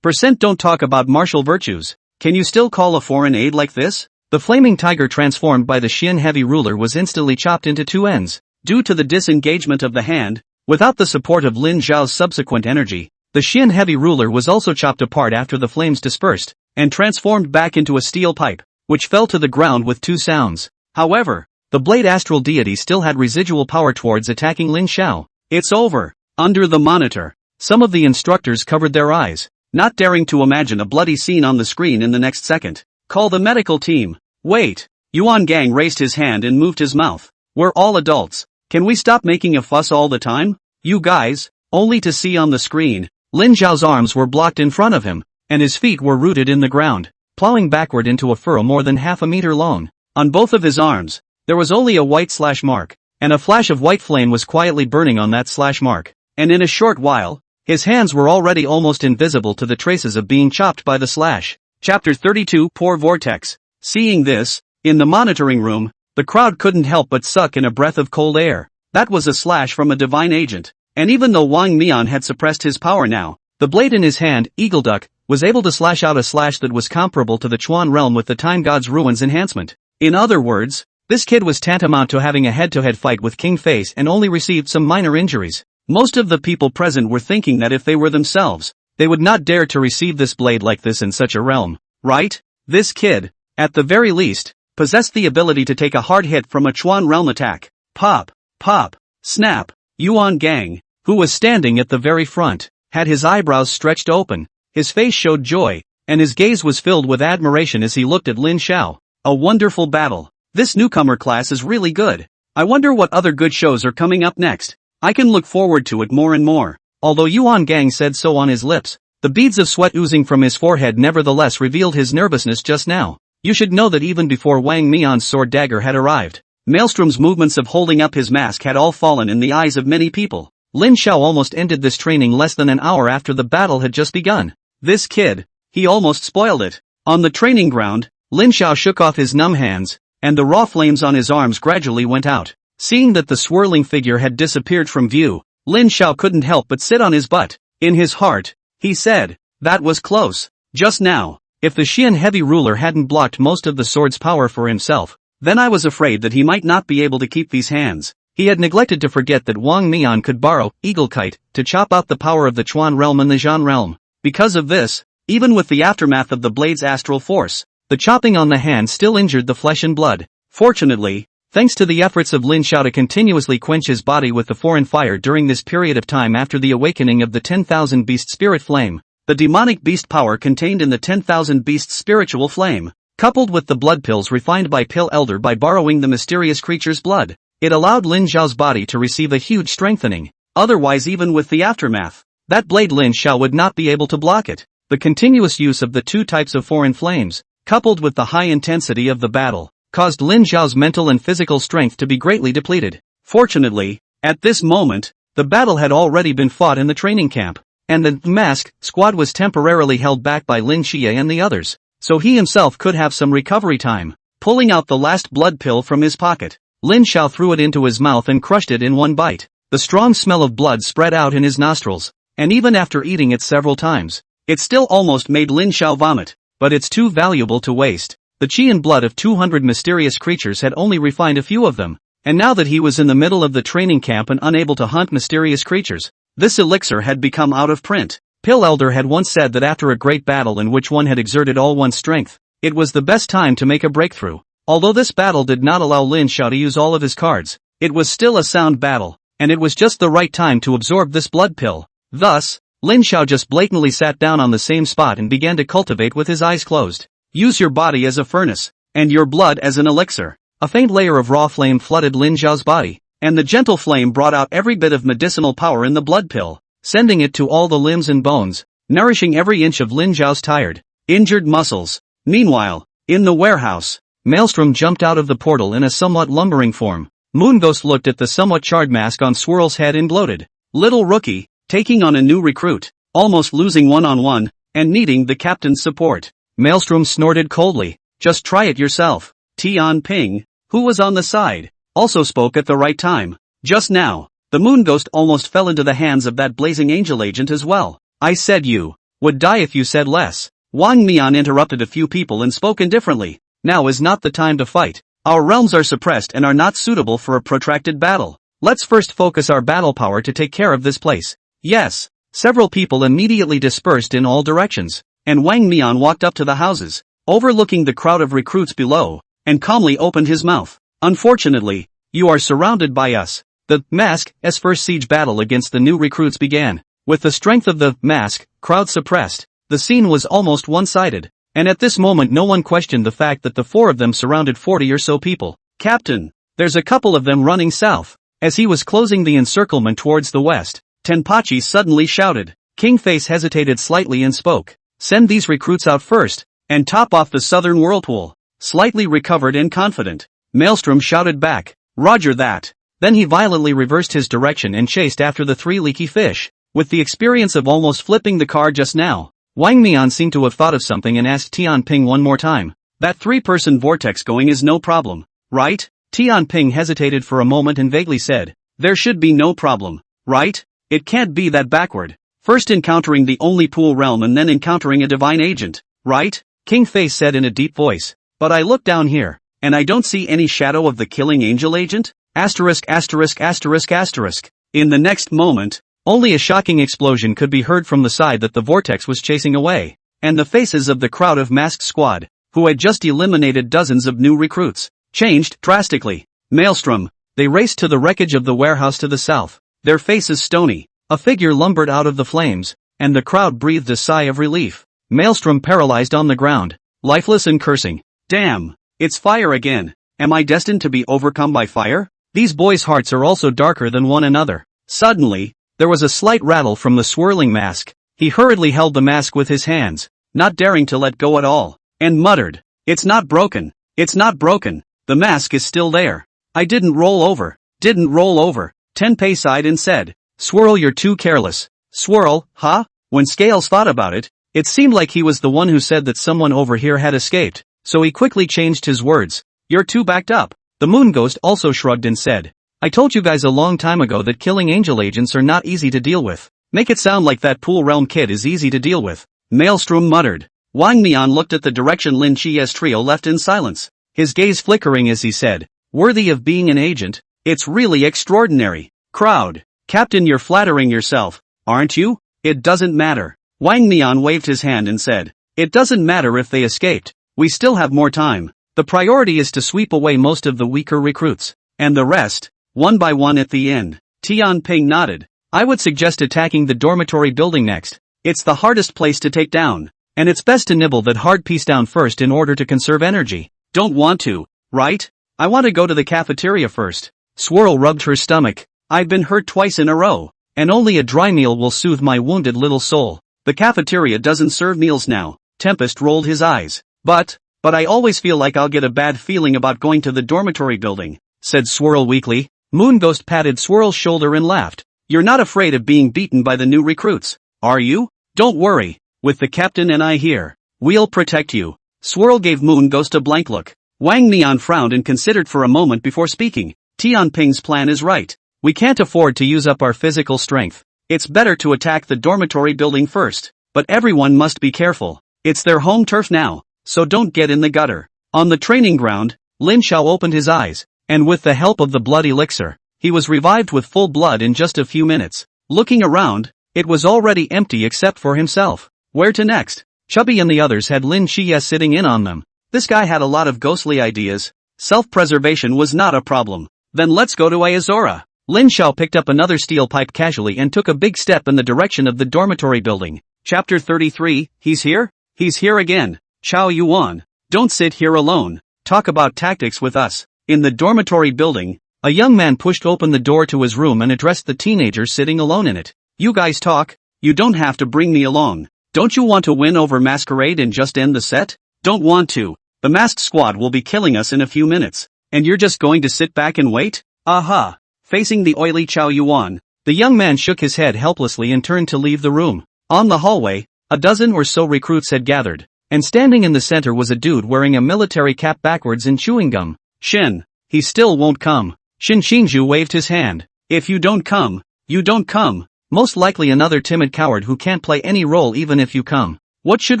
Percent don't talk about martial virtues. Can you still call a foreign aid like this? The flaming tiger transformed by the Xian heavy ruler was instantly chopped into two ends. Due to the disengagement of the hand, without the support of Lin Xiao's subsequent energy, the Xian heavy ruler was also chopped apart after the flames dispersed, and transformed back into a steel pipe, which fell to the ground with two sounds. However, the blade astral deity still had residual power towards attacking Lin Xiao. It's over. Under the monitor, some of the instructors covered their eyes, not daring to imagine a bloody scene on the screen in the next second. Call the medical team. Wait. Yuan Gang raised his hand and moved his mouth. We're all adults. Can we stop making a fuss all the time? You guys, only to see on the screen, Lin Xiao's arms were blocked in front of him, and his feet were rooted in the ground, plowing backward into a furrow more than half a meter long. On both of his arms, there was only a white slash mark, and a flash of white flame was quietly burning on that slash mark. And in a short while, his hands were already almost invisible to the traces of being chopped by the slash. Chapter 32 Poor Vortex. Seeing this, in the monitoring room, the crowd couldn't help but suck in a breath of cold air. That was a slash from a divine agent, and even though Wang Mian had suppressed his power now, the blade in his hand, Eagle Duck, was able to slash out a slash that was comparable to the Chuan realm with the Time God's Ruins enhancement. In other words, this kid was tantamount to having a head-to-head fight with King Face and only received some minor injuries. Most of the people present were thinking that if they were themselves, they would not dare to receive this blade like this in such a realm, right? This kid, at the very least, possessed the ability to take a hard hit from a Chuan realm attack. Pop, pop, snap. Yuan Gang, who was standing at the very front, had his eyebrows stretched open, his face showed joy, and his gaze was filled with admiration as he looked at Lin Xiao. A wonderful battle. This newcomer class is really good. I wonder what other good shows are coming up next. I can look forward to it more and more. Although Yuan Gang said so on his lips, the beads of sweat oozing from his forehead nevertheless revealed his nervousness just now. You should know that even before Wang Mian's sword dagger had arrived, Maelstrom's movements of holding up his mask had all fallen in the eyes of many people. Lin Xiao almost ended this training less than an hour after the battle had just begun. This kid, he almost spoiled it. On the training ground, Lin Xiao shook off his numb hands, and the raw flames on his arms gradually went out. Seeing that the swirling figure had disappeared from view, Lin Xiao couldn't help but sit on his butt. In his heart, he said, that was close. Just now, if the Xian heavy ruler hadn't blocked most of the sword's power for himself, then I was afraid that he might not be able to keep these hands. He had neglected to forget that Wang Mian could borrow Eagle Kite to chop out the power of the Chuan realm and the Zhan realm. Because of this, even with the aftermath of the blade's astral force, the chopping on the hand still injured the flesh and blood. Fortunately, thanks to the efforts of Lin Xiao to continuously quench his body with the foreign fire during this period of time after the awakening of the 10,000 beast spirit flame, the demonic beast power contained in the 10,000 beast spiritual flame, coupled with the blood pills refined by Pill Elder by borrowing the mysterious creature's blood, it allowed Lin Xiao's body to receive a huge strengthening. Otherwise, even with the aftermath, that blade Lin Xiao would not be able to block it. The continuous use of the two types of foreign flames, coupled with the high intensity of the battle, caused Lin Xiao's mental and physical strength to be greatly depleted. Fortunately, at this moment, the battle had already been fought in the training camp, and the mask squad was temporarily held back by Lin Xie and the others, so he himself could have some recovery time. Pulling out the last blood pill from his pocket, Lin Xiao threw it into his mouth and crushed it in one bite. The strong smell of blood spread out in his nostrils, and even after eating it several times, it still almost made Lin Xiao vomit, but it's too valuable to waste. The qi and blood of 200 mysterious creatures had only refined a few of them, and now that he was in the middle of the training camp and unable to hunt mysterious creatures, this elixir had become out of print. Pill Elder had once said that after a great battle in which one had exerted all one's strength, it was the best time to make a breakthrough. Although this battle did not allow Lin Xiao to use all of his cards, it was still a sound battle, and it was just the right time to absorb this blood pill. Thus, Lin Xiao just blatantly sat down on the same spot and began to cultivate with his eyes closed. Use your body as a furnace, and your blood as an elixir. A faint layer of raw flame flooded Lin Xiao's body, and the gentle flame brought out every bit of medicinal power in the blood pill, sending it to all the limbs and bones, nourishing every inch of Lin Xiao's tired, injured muscles. Meanwhile, in the warehouse, Maelstrom jumped out of the portal in a somewhat lumbering form. Moonghost looked at the somewhat charred mask on Swirl's head and gloated. Little rookie, taking on a new recruit, almost losing one-on-one, and needing the captain's support. Maelstrom snorted coldly. Just try it yourself. Tian Ping, who was on the side, also spoke at the right time. Just now, the Moonghost almost fell into the hands of that blazing angel agent as well. I said you would die if you said less. Wang Mian interrupted a few people and spoke indifferently. Now is not the time to fight. Our realms are suppressed and are not suitable for a protracted battle. Let's first focus our battle power to take care of this place. Yes. Several people immediately dispersed in all directions, and Wang Mian walked up to the houses, overlooking the crowd of recruits below, and calmly opened his mouth. Unfortunately, you are surrounded by us. The mask's first siege battle against the new recruits began. With the strength of the mask crowd suppressed, the scene was almost one-sided, and at this moment no one questioned the fact that the four of them surrounded 40 or so people. Captain, there's a couple of them running south. As he was closing the encirclement towards the west, Tenpachi suddenly shouted. Kingface hesitated slightly and spoke. Send these recruits out first, and top off the southern whirlpool. Slightly recovered and confident, Maelstrom shouted back. Roger that. Then he violently reversed his direction and chased after the three leaky fish. With the experience of almost flipping the car just now, Wang Mian seemed to have thought of something and asked Tian Ping one more time. That three-person vortex going is no problem, right? Tian Ping hesitated for a moment and vaguely said. There should be no problem, right? It can't be that backward. First encountering the only pool realm and then encountering a divine agent, right? Kingface said in a deep voice. But I look down here, and I don't see any shadow of the killing angel agent? Asterisk asterisk asterisk asterisk. In the next moment, only a shocking explosion could be heard from the side that the vortex was chasing away, and the faces of the crowd of masked squad, who had just eliminated dozens of new recruits, changed drastically. Maelstrom, they raced to the wreckage of the warehouse to the south, their faces stony. A figure lumbered out of the flames, and the crowd breathed a sigh of relief. Maelstrom paralyzed on the ground, lifeless and cursing. Damn, it's fire again. Am I destined to be overcome by fire? These boys' hearts are also darker than one another. Suddenly, there was a slight rattle from the swirling mask. He hurriedly held the mask with his hands, not daring to let go at all, and muttered, It's not broken. It's not broken. The mask is still there. I didn't roll over. Didn't roll over. Tenpei sighed and said, Swirl, you're too careless. Swirl, huh? When Scales thought about it, it seemed like he was the one who said that someone over here had escaped, so he quickly changed his words. You're too backed up. The Moonghost also shrugged and said, I told you guys a long time ago that killing angel agents are not easy to deal with. Make it sound like that pool realm kid is easy to deal with. Maelstrom muttered. Wang Mian looked at the direction Lin Chi's trio left in silence, his gaze flickering as he said, Worthy of being an agent, it's really extraordinary. Crowd. Captain, you're flattering yourself, aren't you? It doesn't matter. Wang Mian waved his hand and said, It doesn't matter if they escaped. We still have more time. The priority is to sweep away most of the weaker recruits, and the rest, one by one at the end. Tian Ping nodded. I would suggest attacking the dormitory building next. It's the hardest place to take down, and it's best to nibble that hard piece down first in order to conserve energy. Don't want to, right? I want to go to the cafeteria first. Swirl rubbed her stomach. I've been hurt twice in a row, and only a dry meal will soothe my wounded little soul. The cafeteria doesn't serve meals now. Tempest rolled his eyes. But I always feel like I'll get a bad feeling about going to the dormitory building, said Swirl weakly. Moonghost patted Swirl's shoulder and laughed. You're not afraid of being beaten by the new recruits, are you? Don't worry. With the captain and I here, we'll protect you. Swirl gave Moonghost a blank look. Wang Nian frowned and considered for a moment before speaking. Tianping's plan is right. We can't afford to use up our physical strength. It's better to attack the dormitory building first. But everyone must be careful. It's their home turf now, so don't get in the gutter. On the training ground, Lin Xiao opened his eyes, and with the help of the blood elixir, he was revived with full blood in just a few minutes. Looking around, it was already empty except for himself. Where to next? Chubby and the others had Lin Xie sitting in on them. This guy had a lot of ghostly ideas. Self-preservation was not a problem. Then let's go to Ayazora. Lin Xiao picked up another steel pipe casually and took a big step in the direction of the dormitory building. Chapter 33, He's here? He's here again. Chao Yuan. Don't sit here alone. Talk about tactics with us. In the dormitory building, a young man pushed open the door to his room and addressed the teenager sitting alone in it. You guys talk. You don't have to bring me along. Don't you want to win over Masquerade and just end the set? Don't want to. The masked squad will be killing us in a few minutes. And you're just going to sit back and wait? Aha. Facing the oily Chao Yuan, the young man shook his head helplessly and turned to leave the room. On the hallway, a dozen or so recruits had gathered, and standing in the center was a dude wearing a military cap backwards and chewing gum. Shin. He still won't come. Shin Xingju waved his hand. If you don't come, you don't come. Most likely another timid coward who can't play any role even if you come. What should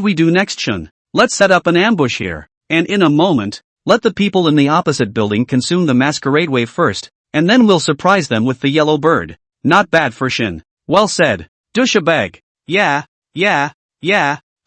we do next, Shun? Let's set up an ambush here. And in a moment, let the people in the opposite building consume the masquerade wave first, and then we'll surprise them with the yellow bird. Not bad for Shin. Well said. Dushabag. Yeah.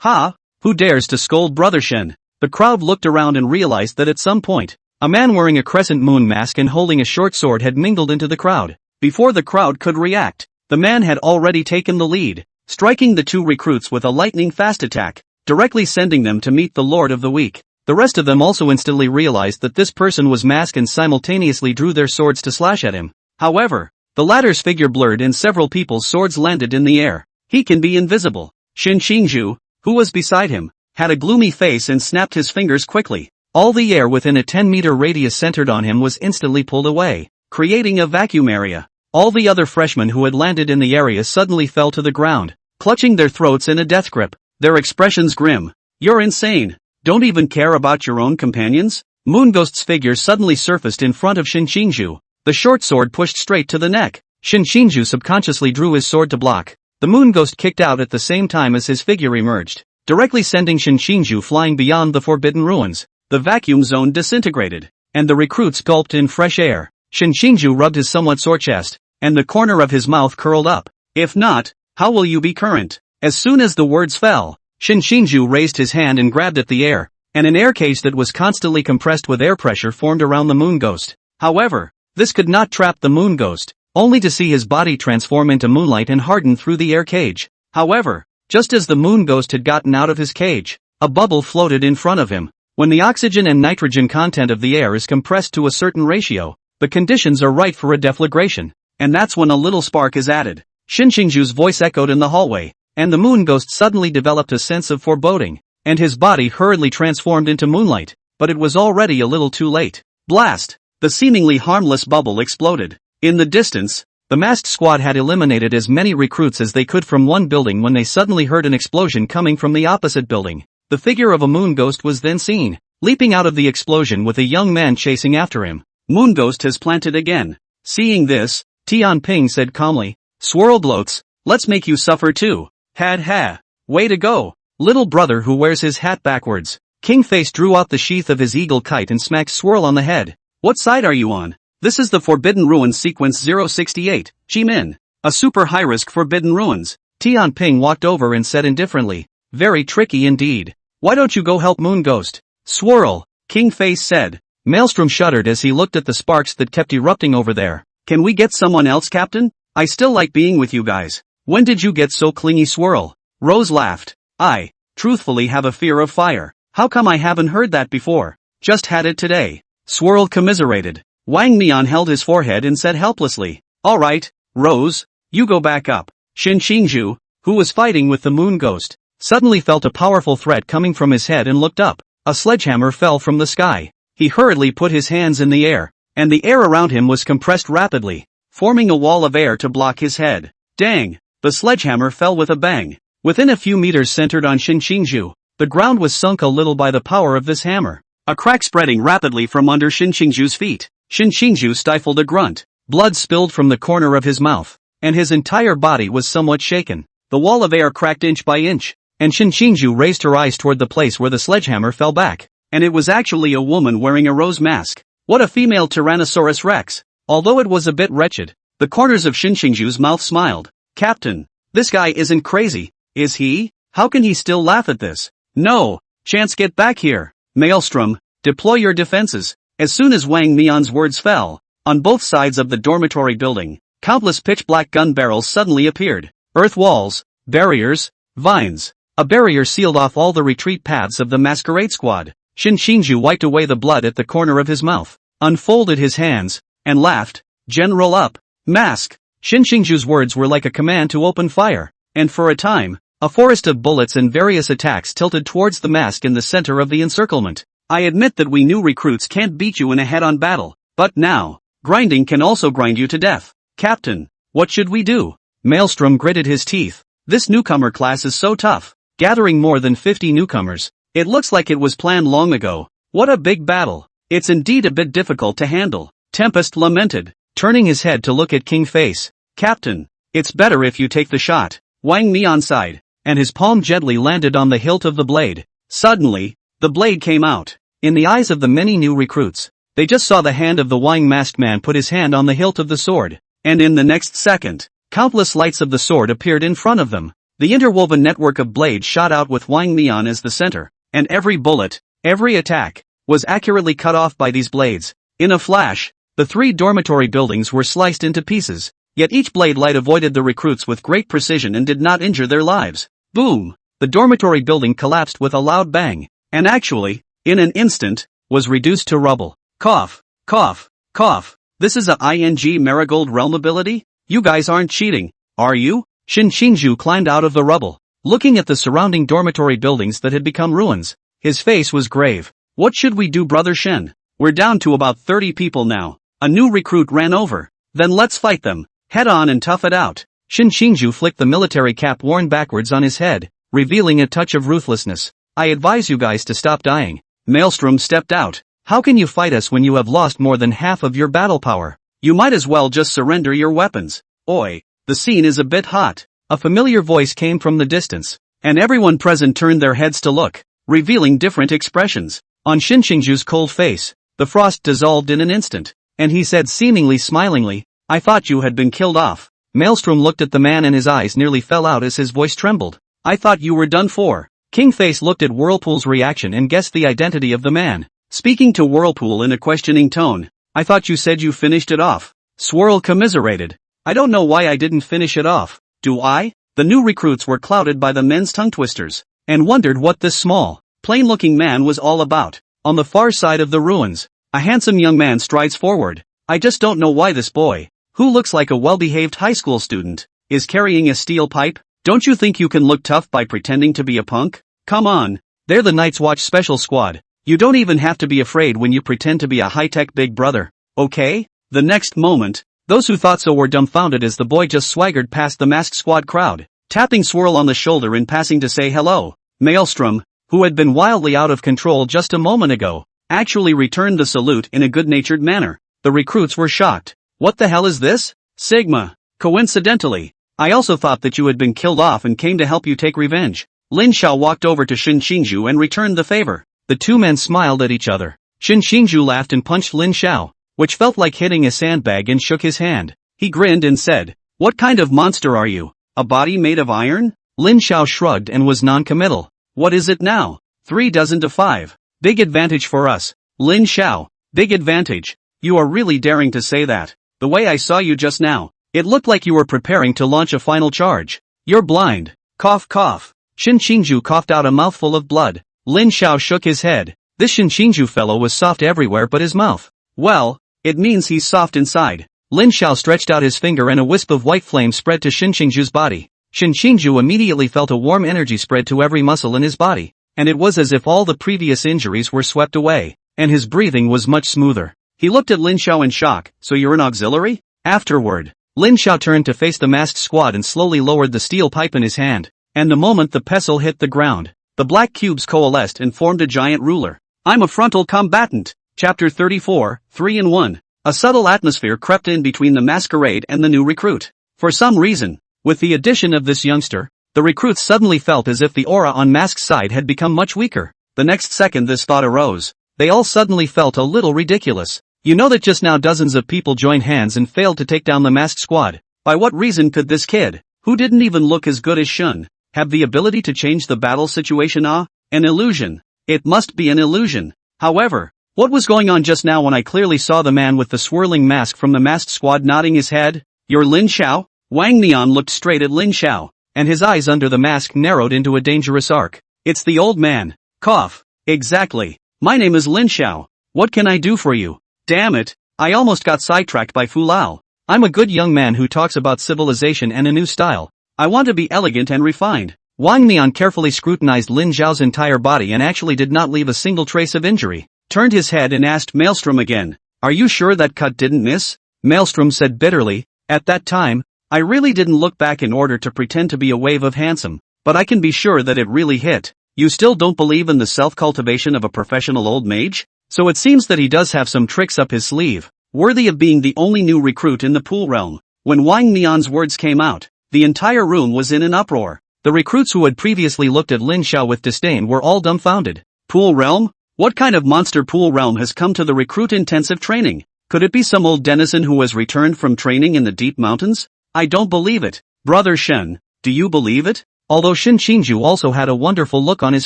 Ha? Who dares to scold Brother Shin? The crowd looked around and realized that at some point, a man wearing a crescent moon mask and holding a short sword had mingled into the crowd. Before the crowd could react, the man had already taken the lead, striking the two recruits with a lightning-fast attack, directly sending them to meet the Lord of the Week. The rest of them also instantly realized that this person was masked and simultaneously drew their swords to slash at him. However, the latter's figure blurred and several people's swords landed in the air. He can be invisible. Shin Xingju, who was beside him, had a gloomy face and snapped his fingers quickly. All the air within a 10-meter radius centered on him was instantly pulled away, creating a vacuum area. All the other freshmen who had landed in the area suddenly fell to the ground, clutching their throats in a death grip, their expressions grim. You're insane. Don't even care about your own companions? Moonghost's figure suddenly surfaced in front of Shin Xingju. The short sword pushed straight to the neck. Shin Xingju subconsciously drew his sword to block. The Moonghost kicked out at the same time as his figure emerged, directly sending Shin Xingju flying beyond the forbidden ruins. The vacuum zone disintegrated, and the recruits gulped in fresh air. Shin Xingju rubbed his somewhat sore chest, and the corner of his mouth curled up. If not, how will you be current? As soon as the words fell, Shin Xingju raised his hand and grabbed at the air, and an air cage that was constantly compressed with air pressure formed around the Moonghost. However, this could not trap the Moonghost, only to see his body transform into moonlight and harden through the air cage. However, just as the Moonghost had gotten out of his cage, a bubble floated in front of him. When the oxygen and nitrogen content of the air is compressed to a certain ratio, the conditions are right for a deflagration, and that's when a little spark is added. Shin Xingju's voice echoed in the hallway, and the Moonghost suddenly developed a sense of foreboding, and his body hurriedly transformed into moonlight, but it was already a little too late. Blast! The seemingly harmless bubble exploded. In the distance, the masked squad had eliminated as many recruits as they could from one building when they suddenly heard an explosion coming from the opposite building. The figure of a Moonghost was then seen, leaping out of the explosion with a young man chasing after him. Moonghost has planted again. Seeing this, Tianping said calmly, Swirl bloats, let's make you suffer too. Had ha. Way to go. Little brother who wears his hat backwards. Kingface drew out the sheath of his eagle kite and smacked Swirl on the head. What side are you on? This is the Forbidden Ruins Sequence 068, Jimin. A super high-risk Forbidden Ruins. Tianping walked over and said indifferently, very tricky indeed. Why don't you go help Moonghost? Swirl, Kingface said. Maelstrom shuddered as he looked at the sparks that kept erupting over there. Can we get someone else, Captain? I still like being with you guys. When did you get so clingy, Swirl? Rose laughed. I, truthfully, have a fear of fire. How come I haven't heard that before? Just had it today. Swirl commiserated. Wang Nian held his forehead and said helplessly, Alright, Rose, you go back up. Shin Xingju, who was fighting with the moon ghost, suddenly felt a powerful threat coming from his head and looked up. A sledgehammer fell from the sky. He hurriedly put his hands in the air, and the air around him was compressed rapidly, forming a wall of air to block his head. Dang! The sledgehammer fell with a bang. Within a few meters centered on Xinxingzhu, the ground was sunk a little by the power of this hammer. A crack spreading rapidly from under Xinxingzhu's feet. Xinxingzhu stifled a grunt. Blood spilled from the corner of his mouth, and his entire body was somewhat shaken. The wall of air cracked inch by inch, and Xinxingzhu raised her eyes toward the place where the sledgehammer fell back. And it was actually a woman wearing a rose mask. What a female Tyrannosaurus Rex! Although it was a bit wretched, the corners of Xinxingzhu's mouth smiled. Captain, this guy isn't crazy, is he? How can he still laugh at this? No! Chance, get back here! Maelstrom, deploy your defenses. As soon as Wang Mian's words fell, on both sides of the dormitory building, countless pitch-black gun barrels suddenly appeared. Earth walls, barriers, vines. A barrier sealed off all the retreat paths of the masquerade squad. Xinxingzhu wiped away the blood at the corner of his mouth, unfolded his hands, and laughed. General up! Mask! Xinxingzhu's words were like a command to open fire, and for a time, a forest of bullets and various attacks tilted towards the mask in the center of the encirclement. I admit that we new recruits can't beat you in a head-on battle, but now, grinding can also grind you to death. Captain, what should we do? Maelstrom gritted his teeth. This newcomer class is so tough. Gathering more than 50 newcomers, it looks like it was planned long ago. What a big battle. It's indeed a bit difficult to handle. Tempest lamented, turning his head to look at King Face. Captain, it's better if you take the shot. Wang Mian sighed, and his palm gently landed on the hilt of the blade. Suddenly, the blade came out. In the eyes of the many new recruits, they just saw the hand of the Wang masked man put his hand on the hilt of the sword, and in the next second, countless lights of the sword appeared in front of them. The interwoven network of blades shot out with Wang Mian as the center, and every bullet, every attack, was accurately cut off by these blades. In a flash, the 3 dormitory buildings were sliced into pieces, yet each blade light avoided the recruits with great precision and did not injure their lives. Boom! The dormitory building collapsed with a loud bang, and actually, in an instant, was reduced to rubble. Cough, cough, cough. This is a ING Marigold Realm ability? You guys aren't cheating, are you? Xinxingzhu climbed out of the rubble, looking at the surrounding dormitory buildings that had become ruins. His face was grave. What should we do, Brother Shen? We're down to about 30 people now. A new recruit ran over. Then let's fight them, head on and tough it out. Xinxingzhu flicked the military cap worn backwards on his head, revealing a touch of ruthlessness. I advise you guys to stop dying. Maelstrom stepped out. How can you fight us when you have lost more than half of your battle power? You might as well just surrender your weapons. Oi! The scene is a bit hot. A familiar voice came from the distance, and everyone present turned their heads to look, revealing different expressions. On Xinxingzhu's cold face, the frost dissolved in an instant, and he said seemingly smilingly, I thought you had been killed off. Maelstrom looked at the man and his eyes nearly fell out as his voice trembled. I thought you were done for. King Face looked at Whirlpool's reaction and guessed the identity of the man. Speaking to Whirlpool in a questioning tone, I thought you said you finished it off. Swirl commiserated. I don't know why I didn't finish it off, do I? The new recruits were clouded by the men's tongue twisters, and wondered what this small, plain-looking man was all about. On the far side of the ruins, a handsome young man strides forward. I just don't know why this boy, who looks like a well-behaved high school student, is carrying a steel pipe. Don't you think you can look tough by pretending to be a punk? Come on, they're the Night's Watch Special Squad. You don't even have to be afraid when you pretend to be a high-tech big brother, okay? The next moment, those who thought so were dumbfounded as the boy just swaggered past the masked squad crowd, tapping Swirl on the shoulder in passing to say hello. Maelstrom, who had been wildly out of control just a moment ago, actually returned the salute in a good-natured manner. The recruits were shocked. What the hell is this? Sigma. Coincidentally, I also thought that you had been killed off and came to help you take revenge. Lin Xiao walked over to Xinxingzhu and returned the favor. The two men smiled at each other. Xinxingzhu laughed and punched Lin Xiao, which felt like hitting a sandbag, and shook his hand. He grinned and said, What kind of monster are you? A body made of iron? Lin Xiao shrugged and was non-committal. What is it now? 3 dozen to 5. Big advantage for us. Lin Xiao, big advantage. You are really daring to say that. The way I saw you just now, it looked like you were preparing to launch a final charge. You're blind. Cough cough. Xinxingzhu coughed out a mouthful of blood. Lin Xiao shook his head. This Xinxingzhu fellow was soft everywhere but his mouth. Well, it means he's soft inside. Lin Xiao stretched out his finger and a wisp of white flame spread to Xinxingzhu's body. Shin Shinju immediately felt a warm energy spread to every muscle in his body, and it was as if all the previous injuries were swept away, and his breathing was much smoother. He looked at Lin Xiao in shock. So you're an auxiliary? Afterward, Lin Xiao turned to face the masked squad and slowly lowered the steel pipe in his hand, and the moment the pestle hit the ground, the black cubes coalesced and formed a giant ruler. I'm a frontal combatant. Chapter 34, 3-in-1. A subtle atmosphere crept in between the masquerade and the new recruit. For some reason, with the addition of this youngster, the recruits suddenly felt as if the aura on Mask's side had become much weaker. The next second this thought arose, they all suddenly felt a little ridiculous. You know that just now dozens of people joined hands and failed to take down the masked squad. By what reason could this kid, who didn't even look as good as Shun, have the ability to change the battle situation? An illusion. It must be an illusion. However, what was going on just now when I clearly saw the man with the swirling mask from the masked squad nodding his head? You're Lin Xiao? Wang Nian looked straight at Lin Xiao, and his eyes under the mask narrowed into a dangerous arc. It's the old man. Cough. Exactly. My name is Lin Xiao. What can I do for you? Damn it, I almost got sidetracked by Fu Lao. I'm a good young man who talks about civilization and a new style. I want to be elegant and refined. Wang Nian carefully scrutinized Lin Xiao's entire body and actually did not leave a single trace of injury. Turned his head and asked Maelstrom again. Are you sure that cut didn't miss? Maelstrom said bitterly. At that time, I really didn't look back in order to pretend to be a wave of handsome, but I can be sure that it really hit. You still don't believe in the self-cultivation of a professional old mage? So it seems that he does have some tricks up his sleeve, worthy of being the only new recruit in the pool realm. When Wang Nian's words came out, the entire room was in an uproar. The recruits who had previously looked at Lin Xiao with disdain were all dumbfounded. Pool realm? What kind of monster pool realm has come to the recruit intensive training? Could it be some old denizen who has returned from training in the deep mountains? I don't believe it. Brother Shen, do you believe it? Although Shin Qingju also had a wonderful look on his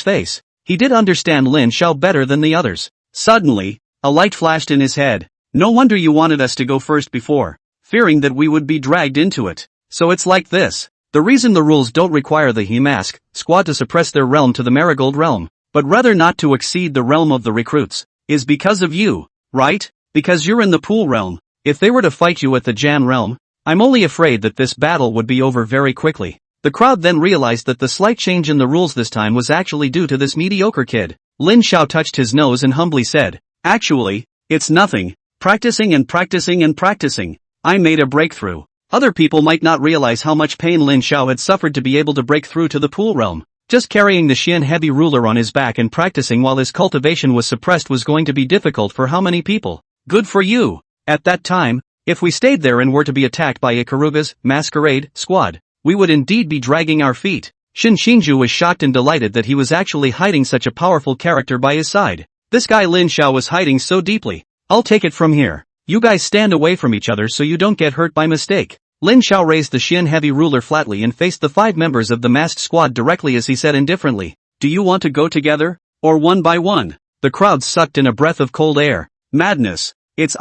face, he did understand Lin Xiao better than the others. Suddenly, a light flashed in his head. No wonder you wanted us to go first before, fearing that we would be dragged into it. So it's like this. The reason the rules don't require the He Mask squad to suppress their realm to the Marigold realm, but rather not to exceed the realm of the recruits, is because of you, right? Because you're in the pool realm. If they were to fight you at the Jan realm, I'm only afraid that this battle would be over very quickly. The crowd then realized that the slight change in the rules this time was actually due to this mediocre kid. Lin Xiao touched his nose and humbly said, actually, it's nothing. Practicing and practicing and practicing. I made a breakthrough. Other people might not realize how much pain Lin Xiao had suffered to be able to break through to the pool realm. Just carrying the Xian heavy ruler on his back and practicing while his cultivation was suppressed was going to be difficult for how many people? Good for you. At that time, if we stayed there and were to be attacked by Ikaruga's masquerade squad, we would indeed be dragging our feet. Shin Shinju was shocked and delighted that he was actually hiding such a powerful character by his side. This guy Lin Xiao was hiding so deeply. I'll take it from here. You guys stand away from each other so you don't get hurt by mistake. Lin Xiao raised the Xian heavy ruler flatly and faced the 5 members of the masked squad directly as he said indifferently. Do you want to go together? Or one by one? The crowd sucked in a breath of cold air. Madness. It's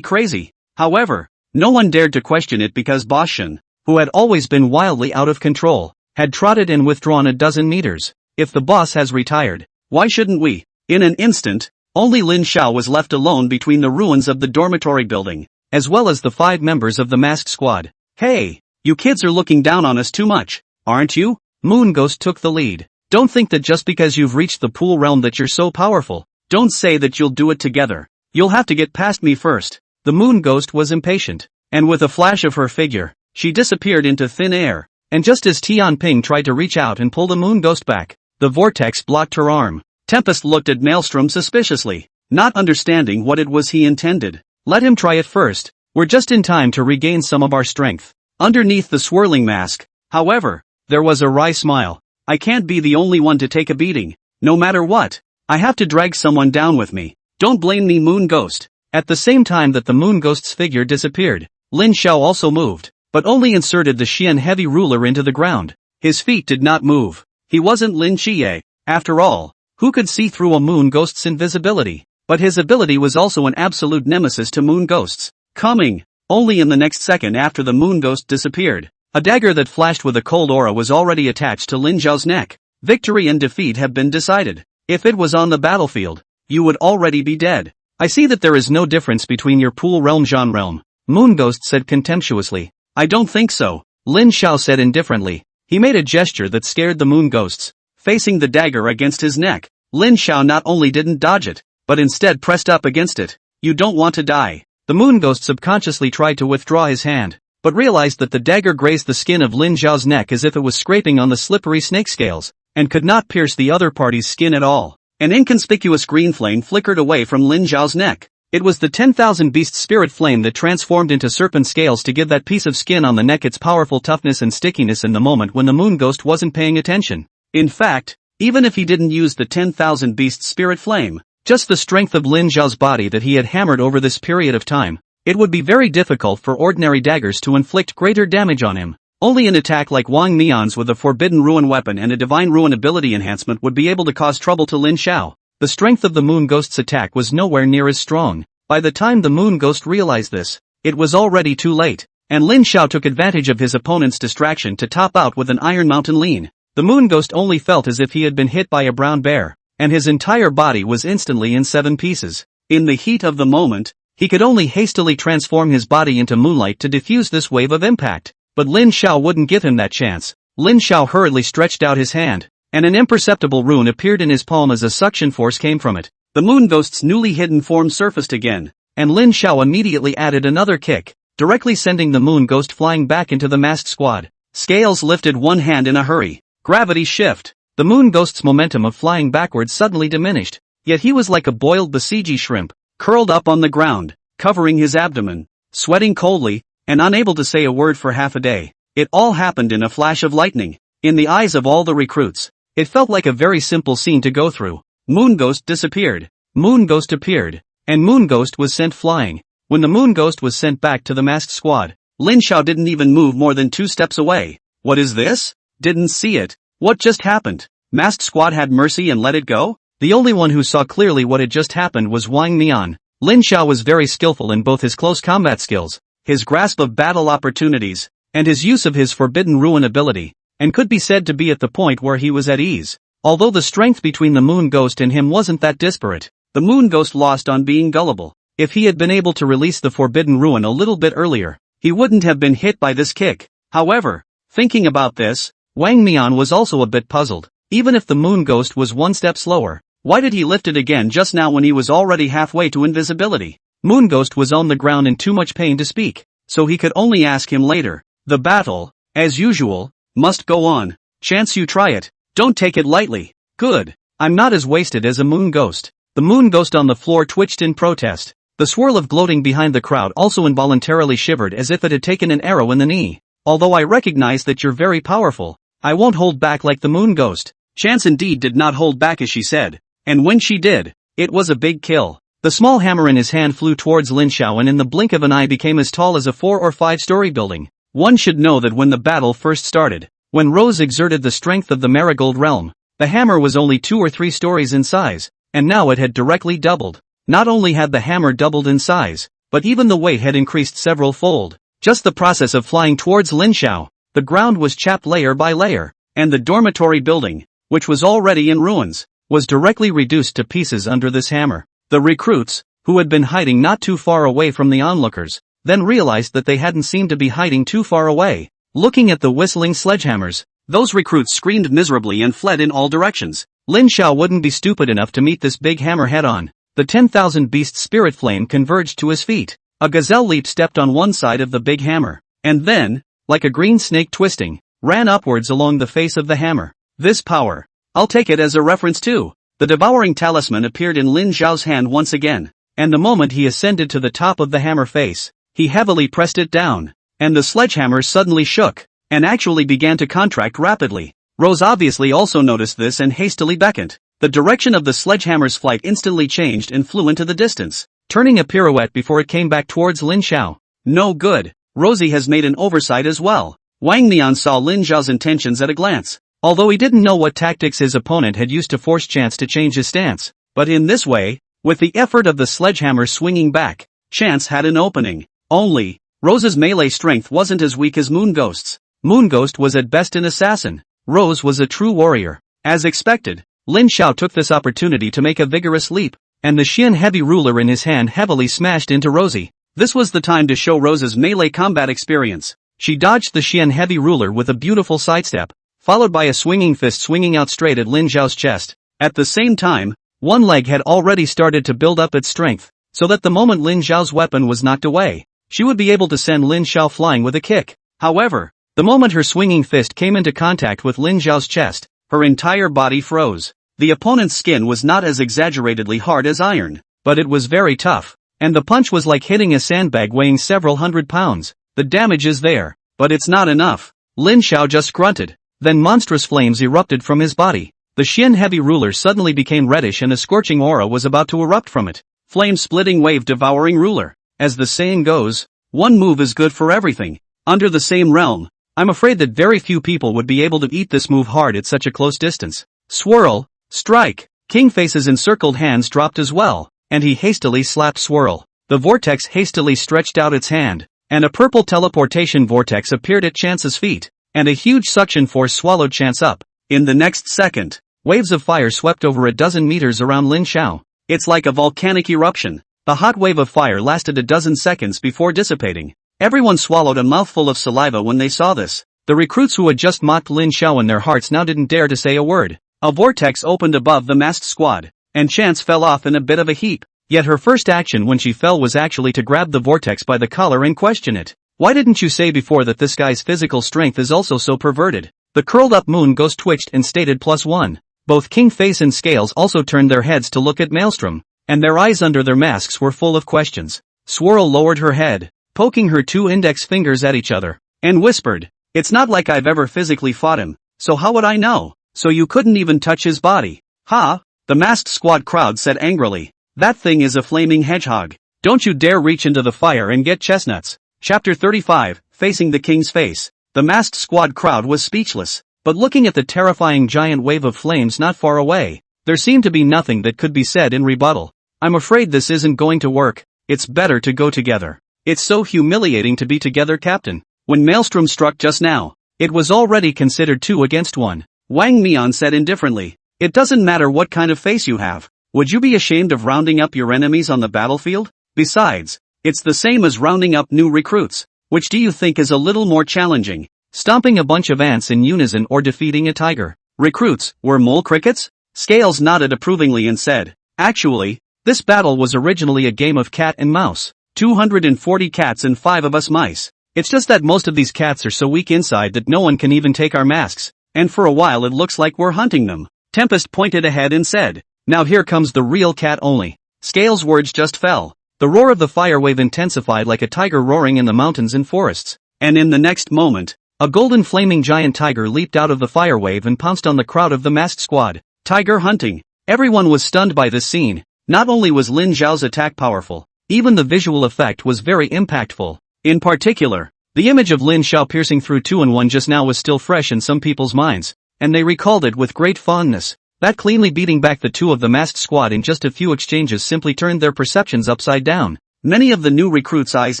crazy. However, no one dared to question it because Boss Shen, who had always been wildly out of control, had trotted and withdrawn a dozen meters. If the boss has retired, why shouldn't we? In an instant, only Lin Xiao was left alone between the ruins of the dormitory building, as well as the 5 members of the masked squad. Hey, you kids are looking down on us too much, aren't you? Moon Ghost took the lead. Don't think that just because you've reached the pool realm that you're so powerful. Don't say that you'll do it together. You'll have to get past me first. The Moon Ghost was impatient, and with a flash of her figure, she disappeared into thin air. And just as Tian Ping tried to reach out and pull the Moon Ghost back, the vortex blocked her arm. Tempest looked at Maelstrom suspiciously, not understanding what it was he intended. Let him try it first. We're just in time to regain some of our strength. Underneath the swirling mask, however, there was a wry smile. I can't be the only one to take a beating. No matter what, I have to drag someone down with me. Don't blame me, Moon Ghost. At the same time that the Moon Ghost's figure disappeared, Lin Xiao also moved, but only inserted the Xian heavy ruler into the ground. His feet did not move. He wasn't Lin Chie. After all, who could see through a Moon Ghost's invisibility? But his ability was also an absolute nemesis to Moon Ghosts. Coming, only in the next second after the Moon Ghost disappeared, a dagger that flashed with a cold aura was already attached to Lin Xiao's neck. Victory and defeat have been decided. If it was on the battlefield, you would already be dead. I see that there is no difference between your pool realm Zhan realm, Moon Ghost said contemptuously. I don't think so, Lin Xiao said indifferently. He made a gesture that scared the moon ghosts. Facing the dagger against his neck, Lin Xiao not only didn't dodge it, but instead pressed up against it. You don't want to die. The moon ghost subconsciously tried to withdraw his hand, but realized that the dagger grazed the skin of Lin Xiao's neck as if it was scraping on the slippery snake scales, and could not pierce the other party's skin at all. An inconspicuous green flame flickered away from Lin Xiao's neck. It was the 10,000 beast spirit flame that transformed into serpent scales to give that piece of skin on the neck its powerful toughness and stickiness in the moment when the moon ghost wasn't paying attention. In fact, even if he didn't use the 10,000 beast spirit flame, just the strength of Lin Xiao's body that he had hammered over this period of time, it would be very difficult for ordinary daggers to inflict greater damage on him. Only an attack like Wang Mian's with a Forbidden Ruin weapon and a Divine Ruin ability enhancement would be able to cause trouble to Lin Xiao. The strength of the moon ghost's attack was nowhere near as strong. By the time the moon ghost realized this, it was already too late, and Lin Xiao took advantage of his opponent's distraction to top out with an Iron Mountain lean. The moon ghost only felt as if he had been hit by a brown bear, and his entire body was instantly in 7 pieces. In the heat of the moment, he could only hastily transform his body into moonlight to defuse this wave of impact, but Lin Xiao wouldn't give him that chance. Lin Xiao hurriedly stretched out his hand, and an imperceptible rune appeared in his palm as a suction force came from it. The moon ghost's newly hidden form surfaced again, and Lin Xiao immediately added another kick, directly sending the moon ghost flying back into the masked squad. Scales lifted one hand in a hurry. Gravity shift. The moon ghost's momentum of flying backwards suddenly diminished, yet he was like a boiled besiege shrimp, curled up on the ground, covering his abdomen, sweating coldly, and unable to say a word for half a day. It all happened in a flash of lightning. In the eyes of all the recruits, it felt like a very simple scene to go through. Moon ghost disappeared. Moon ghost appeared. And moon ghost was sent flying. When the moon ghost was sent back to the masked squad, Lin Xiao didn't even move more than 2 steps away. What is this? Didn't see it. What just happened? Masked squad had mercy and let it go? The only one who saw clearly what had just happened was Wang Mian. Lin Xiao was very skillful in both his close combat skills, his grasp of battle opportunities, and his use of his Forbidden Ruin ability, and could be said to be at the point where he was at ease. Although the strength between the moon ghost and him wasn't that disparate, the moon ghost lost on being gullible. If he had been able to release the Forbidden Ruin a little bit earlier, he wouldn't have been hit by this kick. However, thinking about this, Wang Mian was also a bit puzzled. Even if the moon ghost was 1 step slower, why did he lift it again just now when he was already halfway to invisibility? Moon ghost was on the ground in too much pain to speak, so he could only ask him later. The battle, as usual, must go on. Chance you try it. Don't take it lightly. Good. I'm not as wasted as a moon ghost. The moon ghost on the floor twitched in protest. The swirl of gloating behind the crowd also involuntarily shivered as if it had taken an arrow in the knee. Although I recognize that you're very powerful, I won't hold back like the moon ghost. Chance indeed did not hold back as she said. And when she did, it was a big kill. The small hammer in his hand flew towards Lin Xiao and in the blink of an eye became as tall as a 4 or 5-story building. One should know that when the battle first started, when Rose exerted the strength of the Marigold Realm, the hammer was only 2 or 3 stories in size, and now it had directly doubled. Not only had the hammer doubled in size, but even the weight had increased several fold. Just the process of flying towards Lin Xiao, the ground was chapped layer by layer, and the dormitory building, which was already in ruins, was directly reduced to pieces under this hammer. The recruits, who had been hiding not too far away from the onlookers, then realized that they hadn't seemed to be hiding too far away. Looking at the whistling sledgehammers, those recruits screamed miserably and fled in all directions. Lin Xiao wouldn't be stupid enough to meet this big hammer head-on. The 10,000 beast spirit flame converged to his feet. A gazelle leap stepped on one side of the big hammer, and then, like a green snake twisting, ran upwards along the face of the hammer. This power, I'll take it as a reference too. The devouring talisman appeared in Lin Xiao's hand once again, and the moment he ascended to the top of the hammer face, he heavily pressed it down, and the sledgehammer suddenly shook, and actually began to contract rapidly. Rose obviously also noticed this and hastily beckoned. The direction of the sledgehammer's flight instantly changed and flew into the distance, turning a pirouette before it came back towards Lin Xiao. No good. Rosie has made an oversight as well. Wang Nian saw Lin Xiao's intentions at a glance. Although he didn't know what tactics his opponent had used to force Chance to change his stance, but in this way, with the effort of the sledgehammer swinging back, Chance had an opening. Only, Rose's melee strength wasn't as weak as Moon Ghost's. Moon Ghost was at best an assassin. Rose was a true warrior. As expected, Lin Xiao took this opportunity to make a vigorous leap, and the Xian heavy ruler in his hand heavily smashed into Rosie. This was the time to show Rose's melee combat experience. She dodged the Xian heavy ruler with a beautiful sidestep, followed by a swinging fist swinging out straight at Lin Zhao's chest. At the same time, one leg had already started to build up its strength, so that the moment Lin Zhao's weapon was knocked away, she would be able to send Lin Zhao flying with a kick. However, the moment her swinging fist came into contact with Lin Zhao's chest, her entire body froze. The opponent's skin was not as exaggeratedly hard as iron, but it was very tough, and the punch was like hitting a sandbag weighing several hundred pounds. The damage is there, but it's not enough. Lin Zhao just grunted. Then monstrous flames erupted from his body. The Xian heavy ruler suddenly became reddish and a scorching aura was about to erupt from it. Flame-splitting wave devouring ruler. As the saying goes, one move is good for everything. Under the same realm, I'm afraid that very few people would be able to eat this move hard at such a close distance. Swirl, strike. King Face's encircled hands dropped as well, and he hastily slapped Swirl. The vortex hastily stretched out its hand, and a purple teleportation vortex appeared at Chance's feet, and a huge suction force swallowed Chance up. In the next second, waves of fire swept over a dozen meters around Lin Zhao. It's like a volcanic eruption. The hot wave of fire lasted a dozen seconds before dissipating. Everyone swallowed a mouthful of saliva when they saw this. The recruits who had just mocked Lin Zhao in their hearts now didn't dare to say a word. A vortex opened above the masked squad, and Chance fell off in a bit of a heap. Yet her first action when she fell was actually to grab the vortex by the collar and question it. Why didn't you say before that this guy's physical strength is also so perverted? The curled-up moon ghost twitched and stated +1. Both King Face and Scales also turned their heads to look at Maelstrom, and their eyes under their masks were full of questions. Swirl lowered her head, poking her two index fingers at each other, and whispered, "It's not like I've ever physically fought him, so how would I know? So you couldn't even touch his body? Ha?" The masked squad crowd said angrily, "That thing is a flaming hedgehog. Don't you dare reach into the fire and get chestnuts." Chapter 35, Facing the King's Face. The masked squad crowd was speechless, but looking at the terrifying giant wave of flames not far away, there seemed to be nothing that could be said in rebuttal. "I'm afraid this isn't going to work. It's better to go together. It's so humiliating to be together, Captain." When Maelstrom struck just now, it was already considered 2 against 1. Wang Mian said indifferently, "It doesn't matter what kind of face you have. Would you be ashamed of rounding up your enemies on the battlefield? Besides, it's the same as rounding up new recruits. Which do you think is a little more challenging? Stomping a bunch of ants in unison or defeating a tiger? Recruits, were mole crickets?" Scales nodded approvingly and said, "Actually, this battle was originally a game of cat and mouse. 240 cats and 5 of us mice. It's just that most of these cats are so weak inside that no one can even take our masks, and for a while it looks like we're hunting them." Tempest pointed ahead and said, "Now here comes the real cat only." Scales' words just fell. The roar of the fire wave intensified like a tiger roaring in the mountains and forests, and in the next moment, a golden flaming giant tiger leaped out of the fire wave and pounced on the crowd of the masked squad. Tiger hunting. Everyone was stunned by this scene. Not only was Lin Zhao's attack powerful, even the visual effect was very impactful. In particular, the image of Lin Zhao piercing through 2-1 just now was still fresh in some people's minds, and they recalled it with great fondness. That cleanly beating back the 2 of the masked squad in just a few exchanges simply turned their perceptions upside down. Many of the new recruits' eyes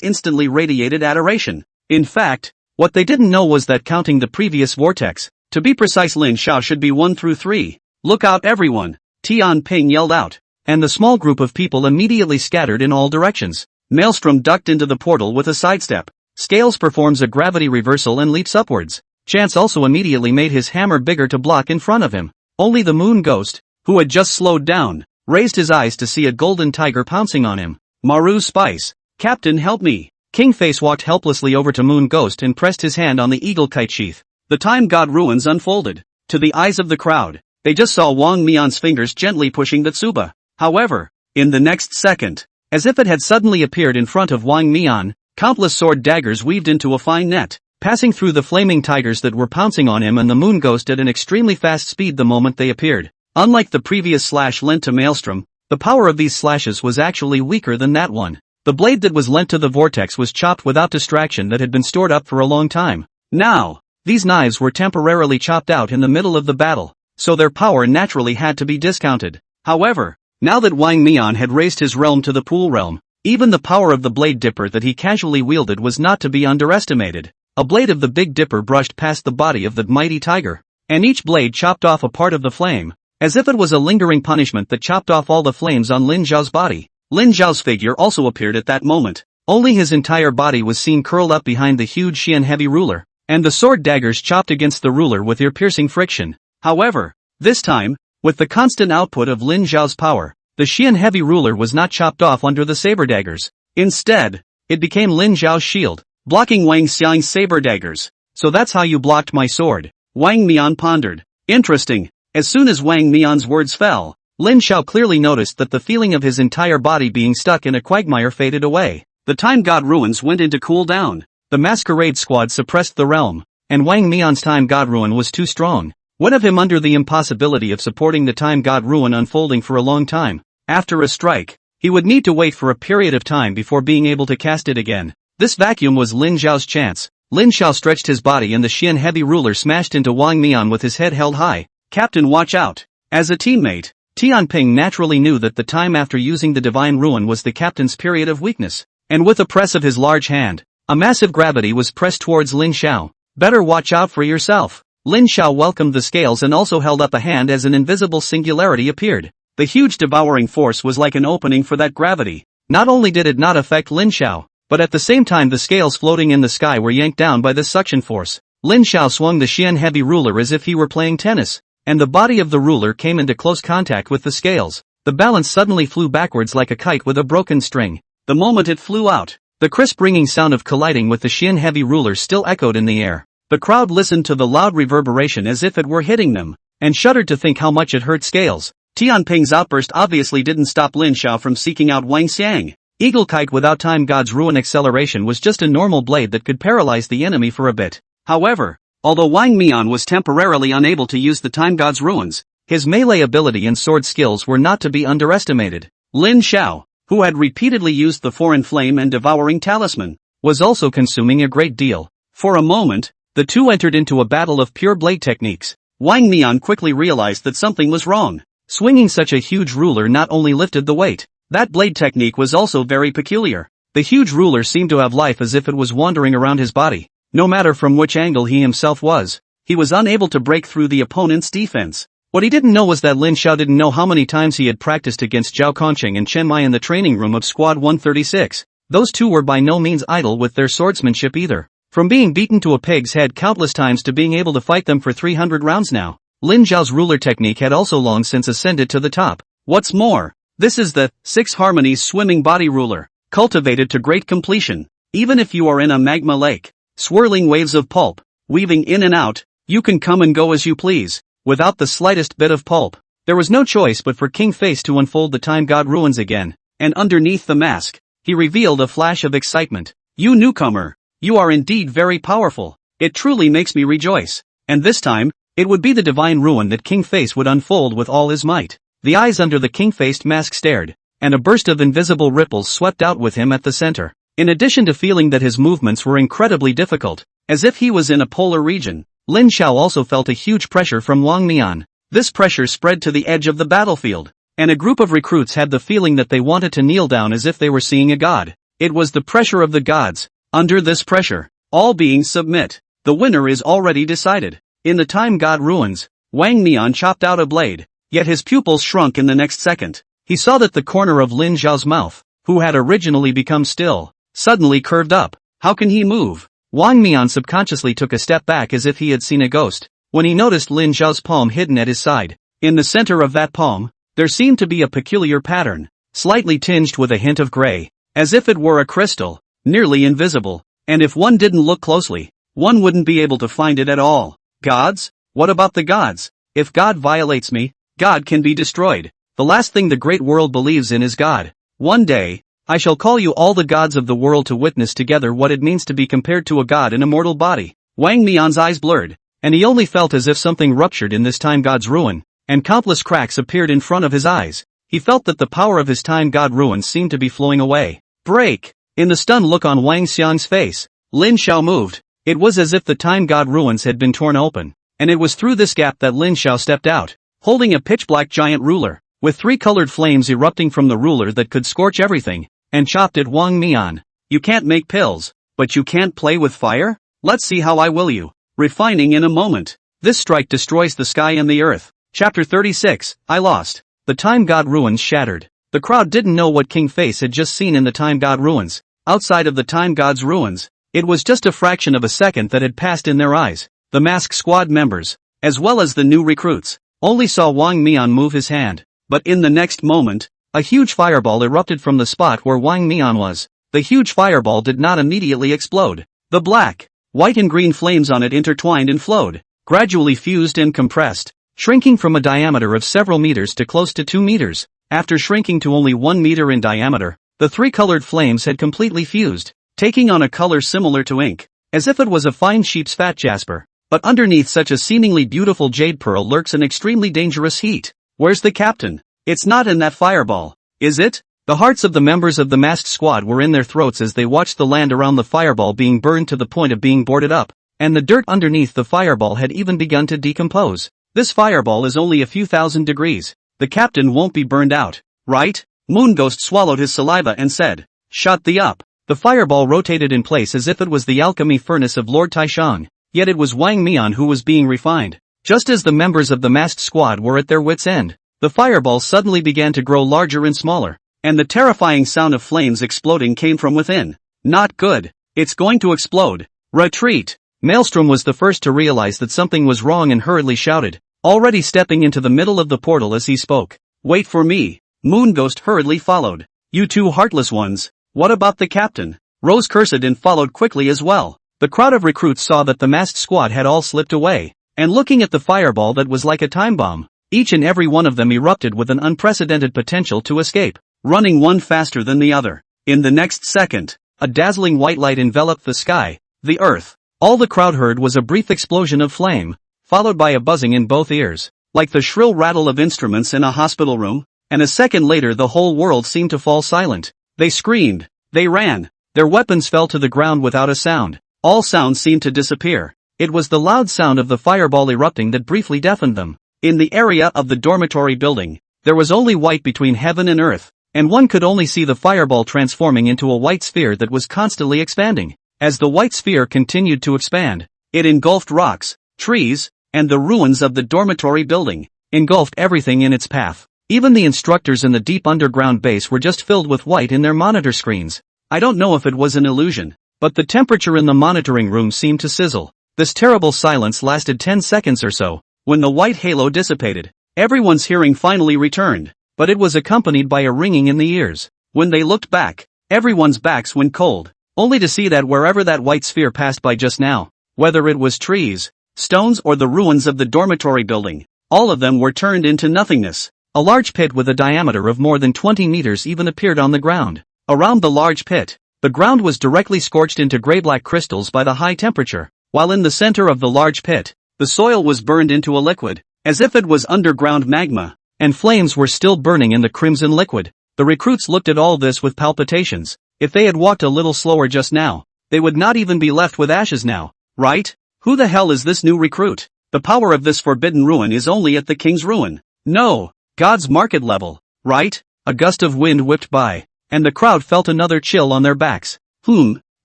instantly radiated adoration. In fact, what they didn't know was that counting the previous vortex, to be precise, Lin Zhao should be 1 through 3. "Look out everyone!" Tian Ping yelled out, and the small group of people immediately scattered in all directions. Maelstrom ducked into the portal with a sidestep. Scales performs a gravity reversal and leaps upwards. Chance also immediately made his hammer bigger to block in front of him. Only the moon ghost, who had just slowed down, raised his eyes to see a golden tiger pouncing on him. Maru Spice. "Captain, help me." King Face walked helplessly over to Moon Ghost and pressed his hand on the eagle kite sheath. The time god ruins unfolded. To the eyes of the crowd, they just saw Wang Mian's fingers gently pushing the tsuba. However, in the next second, as if it had suddenly appeared in front of Wang Mian, countless sword daggers weaved into a fine net, passing through the flaming tigers that were pouncing on him and the moon ghost at an extremely fast speed the moment they appeared. Unlike the previous slash lent to Maelstrom, the power of these slashes was actually weaker than that one. The blade that was lent to the vortex was chopped without distraction that had been stored up for a long time. Now, these knives were temporarily chopped out in the middle of the battle, so their power naturally had to be discounted. However, now that Wang Mian had raised his realm to the pool realm, even the power of the blade dipper that he casually wielded was not to be underestimated. A blade of the Big Dipper brushed past the body of the mighty tiger, and each blade chopped off a part of the flame, as if it was a lingering punishment that chopped off all the flames on Lin Zhao's body. Lin Zhao's figure also appeared at that moment. Only his entire body was seen curled up behind the huge Xian heavy ruler, and the sword daggers chopped against the ruler with ear-piercing friction. However, this time, with the constant output of Lin Zhao's power, the Xian heavy ruler was not chopped off under the saber daggers. Instead, it became Lin Zhao's shield, blocking Wang Xiang's saber daggers. So that's how you blocked my sword, Wang Mian pondered. Interesting. As soon as Wang Mian's words fell, Lin Zhao clearly noticed that the feeling of his entire body being stuck in a quagmire faded away. The Time God ruins went into cool down. The masquerade squad suppressed the realm, and Wang Mian's Time God ruin was too strong. What of him under the impossibility of supporting the Time God ruin unfolding for a long time? After a strike, he would need to wait for a period of time before being able to cast it again. This vacuum was Lin Zhao's chance. Lin Zhao stretched his body and the Xian heavy ruler smashed into Wang Mian with his head held high. Captain, watch out. As a teammate, Tianping naturally knew that the time after using the divine ruin was the captain's period of weakness. And with a press of his large hand, a massive gravity was pressed towards Lin Zhao. Better watch out for yourself. Lin Zhao welcomed the scales and also held up a hand as an invisible singularity appeared. The huge devouring force was like an opening for that gravity. Not only did it not affect Lin Zhao, but at the same time the scales floating in the sky were yanked down by this suction force. Lin Zhao swung the Xian heavy ruler as if he were playing tennis, and the body of the ruler came into close contact with the scales. The balance suddenly flew backwards like a kite with a broken string. The moment it flew out, the crisp ringing sound of colliding with the Xian heavy ruler still echoed in the air. The crowd listened to the loud reverberation as if it were hitting them, and shuddered to think how much it hurt Scales. Tianping's outburst obviously didn't stop Lin Zhao from seeking out Wang Xiang. Eagle Kite without Time God's Ruin acceleration was just a normal blade that could paralyze the enemy for a bit. However, although Wang Mian was temporarily unable to use the Time God's Ruins, his melee ability and sword skills were not to be underestimated. Lin Zhao, who had repeatedly used the Foreign Flame and Devouring Talisman, was also consuming a great deal. For a moment, the two entered into a battle of pure blade techniques. Wang Mian quickly realized that something was wrong. Swinging such a huge ruler not only lifted the weight, that blade technique was also very peculiar. The huge ruler seemed to have life as if it was wandering around his body. No matter from which angle he himself was, he was unable to break through the opponent's defense. What he didn't know was that Lin Zhao didn't know how many times he had practiced against Zhao Kongqing and Chen Mai in the training room of Squad 136. Those two were by no means idle with their swordsmanship either. From being beaten to a pig's head countless times to being able to fight them for 300 rounds now, Lin Zhao's ruler technique had also long since ascended to the top. What's more, this is the 6 Harmonies swimming body ruler, cultivated to great completion. Even if you are in a magma lake, swirling waves of pulp, weaving in and out, you can come and go as you please. Without the slightest bit of pulp, there was no choice but for King Face to unfold the Time God Ruins again, and underneath the mask, he revealed a flash of excitement. You newcomer, you are indeed very powerful. It truly makes me rejoice. And this time, it would be the divine ruin that King Face would unfold with all his might. The eyes under the king-faced mask stared, and a burst of invisible ripples swept out with him at the center. In addition to feeling that his movements were incredibly difficult, as if he was in a polar region, Lin Zhao also felt a huge pressure from Wang Mian. This pressure spread to the edge of the battlefield, and a group of recruits had the feeling that they wanted to kneel down as if they were seeing a god. It was the pressure of the gods. Under this pressure, all beings submit. The winner is already decided. In the Time God Ruins, Wang Mian chopped out a blade, yet his pupils shrunk in the next second. He saw that the corner of Lin Zhao's mouth, who had originally become still, suddenly curved up. How can he move? Wang Mian subconsciously took a step back as if he had seen a ghost, when he noticed Lin Zhao's palm hidden at his side. In the center of that palm, there seemed to be a peculiar pattern, slightly tinged with a hint of gray, as if it were a crystal, nearly invisible, and if one didn't look closely, one wouldn't be able to find it at all. Gods? What about the gods? If God violates me, God can be destroyed. The last thing the great world believes in is God. One day, I shall call you all the gods of the world to witness together what it means to be compared to a god in a mortal body. Wang Mian's eyes blurred, and he only felt as if something ruptured in this Time God's ruin, and countless cracks appeared in front of his eyes. He felt that the power of his Time God ruin seemed to be flowing away. Break! In the stunned look on Wang Xiang's face, Lin Zhao moved. It was as if the Time God ruins had been torn open, and it was through this gap that Lin Zhao stepped out, holding a pitch-black giant ruler, with 3 colored flames erupting from the ruler that could scorch everything, and chopped at Wang Mian. You can't make pills, but you can't play with fire? Let's see how I will you. Refining in a moment. This strike destroys the sky and the earth. Chapter 36, I lost. The Time God Ruins shattered. The crowd didn't know what King Face had just seen in the Time God Ruins. outside of the Time God's ruins. It was just a fraction of a second that had passed in their eyes. The mask squad members, as well as the new recruits, only saw Wang Mian move his hand. But in the next moment, a huge fireball erupted from the spot where Wang Mian was. The huge fireball did not immediately explode. The black, white and green flames on it intertwined and flowed, gradually fused and compressed, shrinking from a diameter of several meters to close to 2 meters. After shrinking to only 1 meter in diameter, the three colored flames had completely fused, taking on a color similar to ink, as if it was a fine sheep's fat jasper. But underneath such a seemingly beautiful jade pearl lurks an extremely dangerous heat. Where's the captain? It's not in that fireball, is it? The hearts of the members of the masked squad were in their throats as they watched the land around the fireball being burned to the point of being boarded up, and the dirt underneath the fireball had even begun to decompose. This fireball is only a few thousand degrees. The captain won't be burned out, right? Moonghost swallowed his saliva and said, "Shut the up." The fireball rotated in place as if it was the alchemy furnace of Lord Taishang, yet it was Wang Mian who was being refined. Just as the members of the masked squad were at their wits' end, the fireball suddenly began to grow larger and smaller, and the terrifying sound of flames exploding came from within. Not good. It's going to explode. Retreat. Maelstrom was the first to realize that something was wrong and hurriedly shouted, already stepping into the middle of the portal as he spoke. "Wait for me." Moonghost hurriedly followed. "You two heartless ones. What about the captain?" Rose cursed and followed quickly as well. The crowd of recruits saw that the masked squad had all slipped away, and looking at the fireball that was like a time bomb, each and every one of them erupted with an unprecedented potential to escape, running one faster than the other. In the next second, a dazzling white light enveloped the sky, the earth. All the crowd heard was a brief explosion of flame, followed by a buzzing in both ears, like the shrill rattle of instruments in a hospital room, and a second later the whole world seemed to fall silent. They screamed, they ran, their weapons fell to the ground without a sound. All sounds seemed to disappear. It was the loud sound of the fireball erupting that briefly deafened them. In the area of the dormitory building, there was only white between heaven and earth, and one could only see the fireball transforming into a white sphere that was constantly expanding. As the white sphere continued to expand, it engulfed rocks, trees, and the ruins of the dormitory building, engulfed everything in its path. Even the instructors in the deep underground base were just filled with white in their monitor screens. I don't know if it was an illusion, but the temperature in the monitoring room seemed to sizzle. This terrible silence lasted 10 seconds or so. When the white halo dissipated, everyone's hearing finally returned, but it was accompanied by a ringing in the ears. When they looked back, everyone's backs went cold, only to see that wherever that white sphere passed by just now, whether it was trees, stones or the ruins of the dormitory building, all of them were turned into nothingness. A large pit with a diameter of more than 20 meters even appeared on the ground. Around the large pit, the ground was directly scorched into gray-black crystals by the high temperature, while in the center of the large pit, the soil was burned into a liquid, as if it was underground magma, and flames were still burning in the crimson liquid. The recruits looked at all this with palpitations. If they had walked a little slower just now, they would not even be left with ashes now, right? Who the hell is this new recruit? The power of this forbidden ruin is only at the king's ruin. No, God's market level, right? A gust of wind whipped by, and the crowd felt another chill on their backs.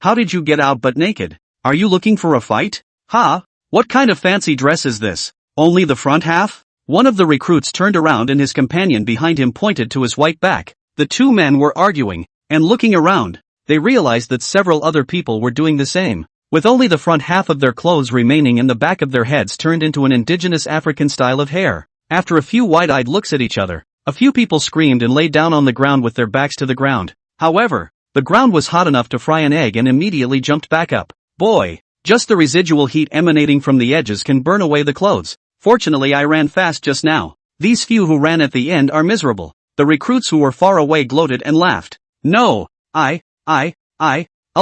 How did you get out but naked? Are you looking for a fight? Ha? What kind of fancy dress is this? Only the front half? One of the recruits turned around and his companion behind him pointed to his white back. The two men were arguing, and looking around, they realized that several other people were doing the same, with only the front half of their clothes remaining and the back of their heads turned into an indigenous African style of hair. After a few wide-eyed looks at each other, a few people screamed and lay down on the ground with their backs to the ground. However, the ground was hot enough to fry an egg and immediately jumped back up. Boy, just the residual heat emanating from the edges can burn away the clothes. Fortunately I ran fast just now. These few who ran at the end are miserable. The recruits who were far away gloated and laughed. No, I'll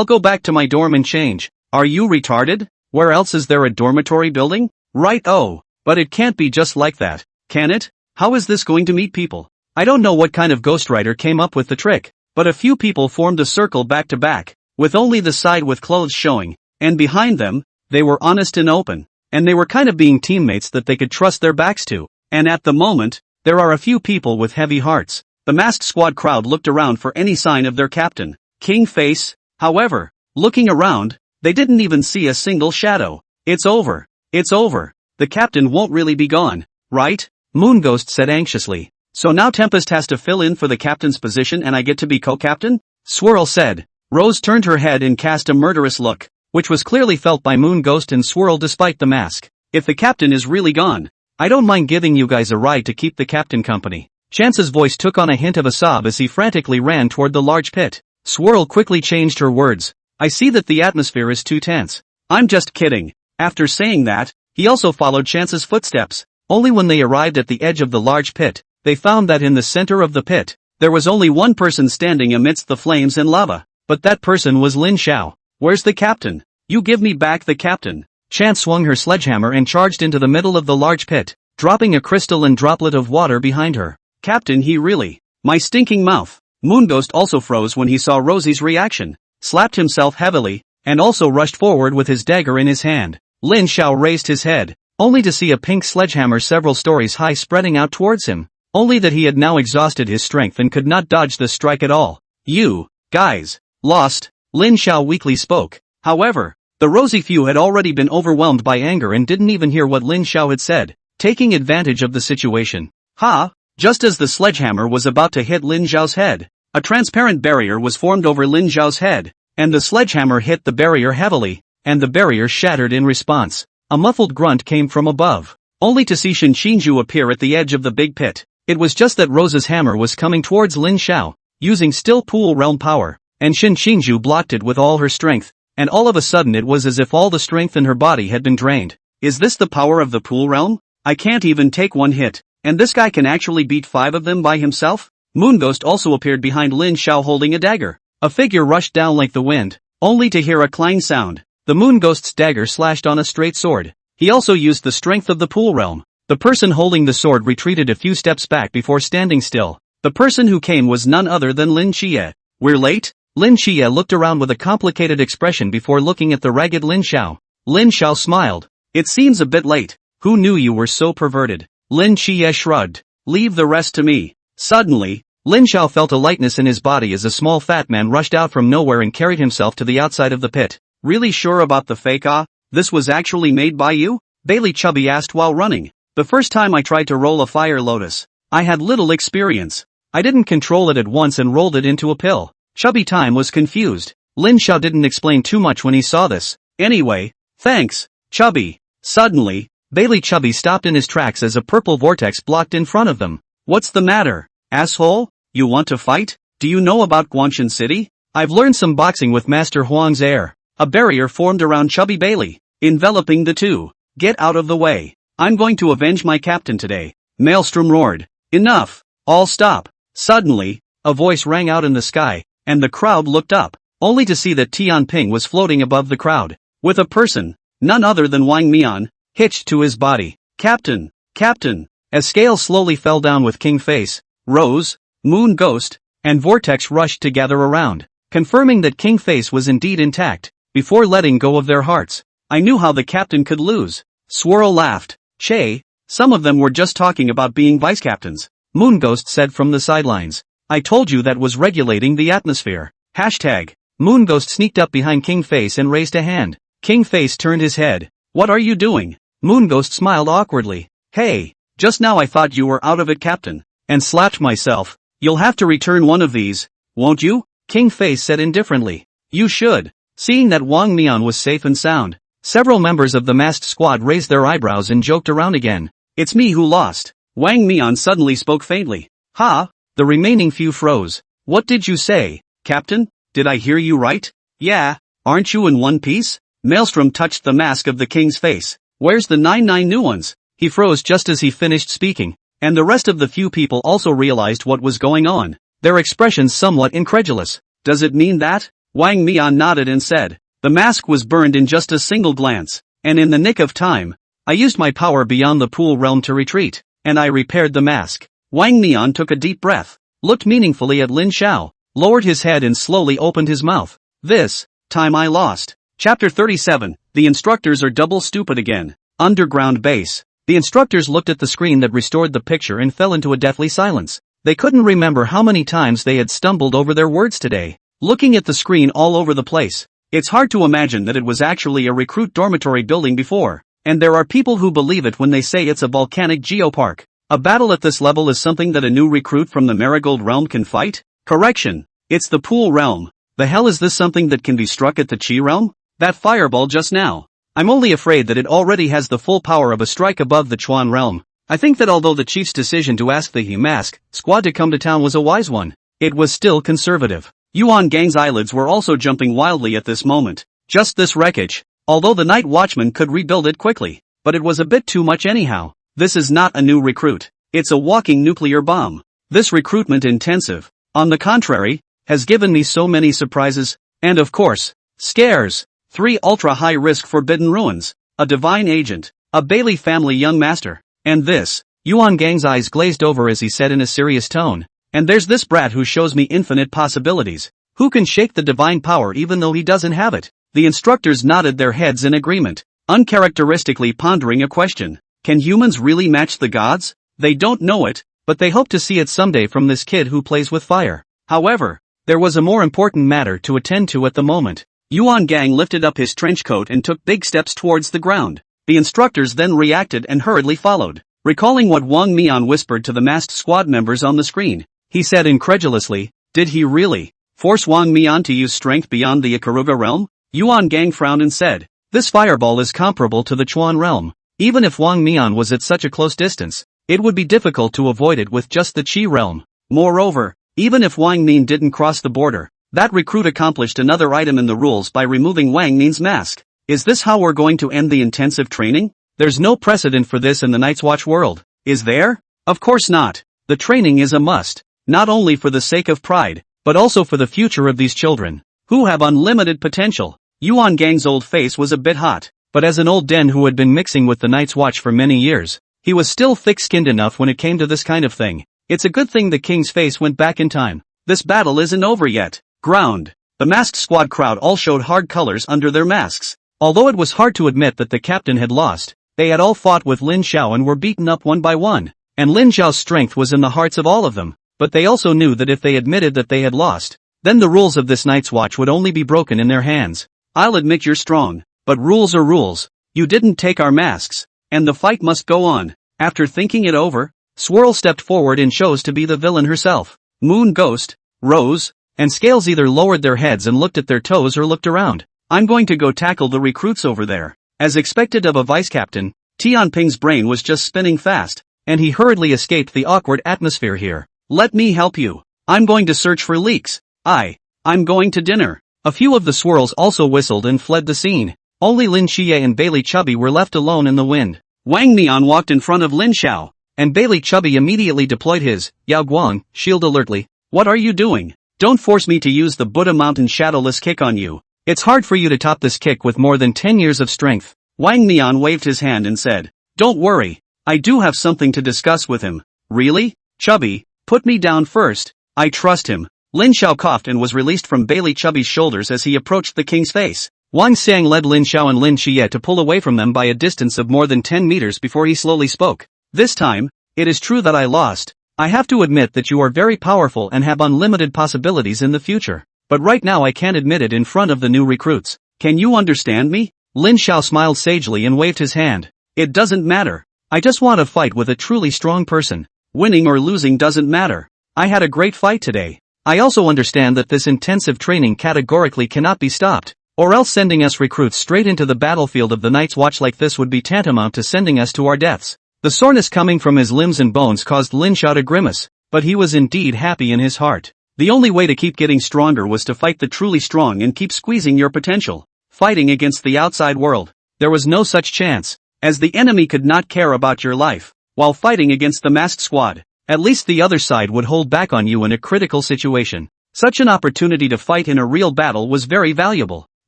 go back to my dorm and change. Are you retarded? Where else is there a dormitory building? Right, oh, but it can't be just like that, can it? How is this going to meet people? I don't know what kind of ghostwriter came up with the trick, but a few people formed a circle back to back, with only the side with clothes showing, and behind them, they were honest and open, and they were kind of being teammates that they could trust their backs to, and at the moment, there are a few people with heavy hearts. The masked squad crowd looked around for any sign of their captain, King Face. However, looking around, they didn't even see a single shadow. It's over. The captain won't really be gone, right? Moonghost said anxiously. So now Tempest has to fill in for the captain's position and I get to be co-captain? Swirl said. Rose turned her head and cast a murderous look, which was clearly felt by Moon Ghost and Swirl despite the mask. If the captain is really gone, I don't mind giving you guys a ride to keep the captain company. Chance's voice took on a hint of a sob as he frantically ran toward the large pit. Swirl quickly changed her words. I see that the atmosphere is too tense. I'm just kidding. After saying that, he also followed Chance's footsteps. Only when they arrived at the edge of the large pit, they found that in the center of the pit, there was only one person standing amidst the flames and lava. But that person was Lin Xiao. Where's the captain? You give me back the captain. Chance swung her sledgehammer and charged into the middle of the large pit, dropping a crystal and droplet of water behind her. Captain, he really. My stinking mouth. Moonghost also froze when he saw Rosie's reaction, slapped himself heavily, and also rushed forward with his dagger in his hand. Lin Xiao raised his head, only to see a pink sledgehammer several stories high spreading out towards him, only that he had now exhausted his strength and could not dodge the strike at all. You, guys, lost, Lin Xiao weakly spoke. However, the Rosie few had already been overwhelmed by anger and didn't even hear what Lin Xiao had said, taking advantage of the situation. Ha! Just as the sledgehammer was about to hit Lin Xiao's head, a transparent barrier was formed over Lin Xiao's head, and the sledgehammer hit the barrier heavily, and the barrier shattered in response. A muffled grunt came from above, only to see Shen Qingju appear at the edge of the big pit. It was just that Rose's hammer was coming towards Lin Xiao, using still pool realm power, and Shen Qingju blocked it with all her strength, and all of a sudden it was as if all the strength in her body had been drained. Is this the power of the pool realm? I can't even take one hit. And this guy can actually beat 5 of them by himself? Moonghost also appeared behind Lin Xiao holding a dagger. A figure rushed down like the wind, only to hear a clang sound. The Moonghost's dagger slashed on a straight sword. He also used the strength of the pool realm. The person holding the sword retreated a few steps back before standing still. The person who came was none other than Lin Xie. We're late? Lin Xie looked around with a complicated expression before looking at the ragged Lin Xiao. Lin Xiao smiled. It seems a bit late. Who knew you were so perverted? Lin Xie shrugged. Leave the rest to me. Suddenly, Lin Xiao felt a lightness in his body as a small fat man rushed out from nowhere and carried himself to the outside of the pit. Really sure about the fake This was actually made by you? Bailey Chubby asked while running. The first time I tried to roll a fire lotus, I had little experience. I didn't control it at once and rolled it into a pill. Chubby Time was confused. Lin Xiao didn't explain too much when he saw this. Anyway, thanks, Chubby. Suddenly, Bailey Chubby stopped in his tracks as a purple vortex blocked in front of them. What's the matter, asshole? You want to fight? Do you know about Guangshan City? I've learned some boxing with Master Huang's heir. A barrier formed around Chubby Bailey, enveloping the two. Get out of the way. I'm going to avenge my captain today. Maelstrom roared. Enough. All stop. Suddenly, a voice rang out in the sky, and the crowd looked up, only to see that Tian Ping was floating above the crowd, with a person, none other than Wang Mian, hitched to his body. Captain! Captain! As Scale slowly fell down with King Face, Rose, Moon Ghost, and Vortex rushed to gather around, confirming that King Face was indeed intact, before letting go of their hearts. I knew how the captain could lose. Swirl laughed. Che, some of them were just talking about being vice captains. Moon Ghost said from the sidelines. I told you that was regulating the atmosphere. Hashtag. Moon Ghost sneaked up behind King Face and raised a hand. King Face turned his head. What are you doing? Moonghost smiled awkwardly. Hey, just now I thought you were out of it, Captain, and slapped myself. You'll have to return one of these, won't you? King Face said indifferently. You should. Seeing that Wang Mian was safe and sound, several members of the masked squad raised their eyebrows and joked around again. It's me who lost. Wang Mian suddenly spoke faintly. Ha! The remaining few froze. What did you say, Captain? Did I hear you right? Yeah, aren't you in one piece? Maelstrom touched the mask of the king's face. Where's the 99 new ones? He froze just as he finished speaking, and the rest of the few people also realized what was going on, their expressions somewhat incredulous. Does it mean that? Wang Mian nodded and said, the mask was burned in just a single glance, and in the nick of time, I used my power beyond the pool realm to retreat, and I repaired the mask. Wang Mian took a deep breath, looked meaningfully at Lin Xiao, lowered his head and slowly opened his mouth. This time I lost. Chapter 37, The Instructors Are Double Stupid Again. Underground Base. The instructors looked at the screen that restored the picture and fell into a deathly silence. They couldn't remember how many times they had stumbled over their words today. Looking at the screen all over the place, it's hard to imagine that it was actually a recruit dormitory building before, and there are people who believe it when they say it's a volcanic geopark. A battle at this level is something that a new recruit from the Marigold realm can fight? Correction. It's the pool realm. The hell is this, something that can be struck at the Chi realm? That fireball just now. I'm only afraid that it already has the full power of a strike above the Chuan realm. I think that although the chief's decision to ask the He Mask Squad to come to town was a wise one, it was still conservative. Yuan Gang's eyelids were also jumping wildly at this moment. Just this wreckage. Although the night watchman could rebuild it quickly, but it was a bit too much anyhow. This is not a new recruit. It's a walking nuclear bomb. This recruitment intensive, on the contrary, has given me so many surprises, and of course, scares. 3 ultra-high-risk forbidden ruins, a divine agent, a Bailey family young master, and this. Yuan Gang's eyes glazed over as he said in a serious tone, and there's this brat who shows me infinite possibilities. Who can shake the divine power even though he doesn't have it? The instructors nodded their heads in agreement, uncharacteristically pondering a question. Can humans really match the gods? They don't know it, but they hope to see it someday from this kid who plays with fire. However, there was a more important matter to attend to at the moment. Yuan Gang lifted up his trench coat and took big steps towards the ground. The instructors then reacted and hurriedly followed. Recalling what Wang Mian whispered to the masked squad members on the screen, he said incredulously, "Did he really force Wang Mian to use strength beyond the Ikaruga realm?" Yuan Gang frowned and said, "This fireball is comparable to the Chuan realm. Even if Wang Mian was at such a close distance, it would be difficult to avoid it with just the Qi realm. Moreover, even if Wang Nin didn't cross the border, that recruit accomplished another item in the rules by removing Wang Nin's mask. Is this how we're going to end the intensive training? There's no precedent for this in the Night's Watch world, is there? Of course not. The training is a must, not only for the sake of pride, but also for the future of these children, who have unlimited potential." Yuan Gang's old face was a bit hot, but as an old den who had been mixing with the Night's Watch for many years, he was still thick-skinned enough when it came to this kind of thing. It's a good thing the king's face went back in time. This battle isn't over yet. Ground. The masked squad crowd all showed hard colors under their masks. Although it was hard to admit that the captain had lost, they had all fought with Lin Xiao and were beaten up one by one, and Lin Xiao's strength was in the hearts of all of them, but they also knew that if they admitted that they had lost, then the rules of this Night's Watch would only be broken in their hands. "I'll admit you're strong, but rules are rules. You didn't take our masks, and the fight must go on." After thinking it over, Swirl stepped forward and chose to be the villain herself. Moon Ghost, Rose, and Scales either lowered their heads and looked at their toes or looked around. "I'm going to go tackle the recruits over there." As expected of a vice-captain, Tianping's brain was just spinning fast, and he hurriedly escaped the awkward atmosphere here. "Let me help you. I'm going to search for leaks. I'm going to dinner." A few of the swirls also whistled and fled the scene. Only Lin Xie and Bailey Chubby were left alone in the wind. Wang Mian walked in front of Lin Xiao, and Bailey Chubby immediately deployed his Yao Guang shield alertly. "What are you doing? Don't force me to use the Buddha Mountain Shadowless kick on you. It's hard for you to top this kick with more than 10 years of strength." Wang Mian waved his hand and said, "Don't worry, I do have something to discuss with him." "Really? Chubby, put me down first. I trust him." Lin Xiao coughed and was released from Bailey Chubby's shoulders as he approached the king's face. Wang Xiang led Lin Xiao and Lin Xie to pull away from them by a distance of more than 10 meters before he slowly spoke. "This time, it is true that I lost. I have to admit that you are very powerful and have unlimited possibilities in the future. But right now I can't admit it in front of the new recruits. Can you understand me?" Lin Xiao smiled sagely and waved his hand. "It doesn't matter. I just want to fight with a truly strong person. Winning or losing doesn't matter. I had a great fight today. I also understand that this intensive training categorically cannot be stopped, or else sending us recruits straight into the battlefield of the Night's Watch like this would be tantamount to sending us to our deaths." The soreness coming from his limbs and bones caused Lin Xiao to grimace, but he was indeed happy in his heart. The only way to keep getting stronger was to fight the truly strong and keep squeezing your potential. Fighting against the outside world, there was no such chance, as the enemy could not care about your life. While fighting against the masked squad, at least the other side would hold back on you in a critical situation. Such an opportunity to fight in a real battle was very valuable.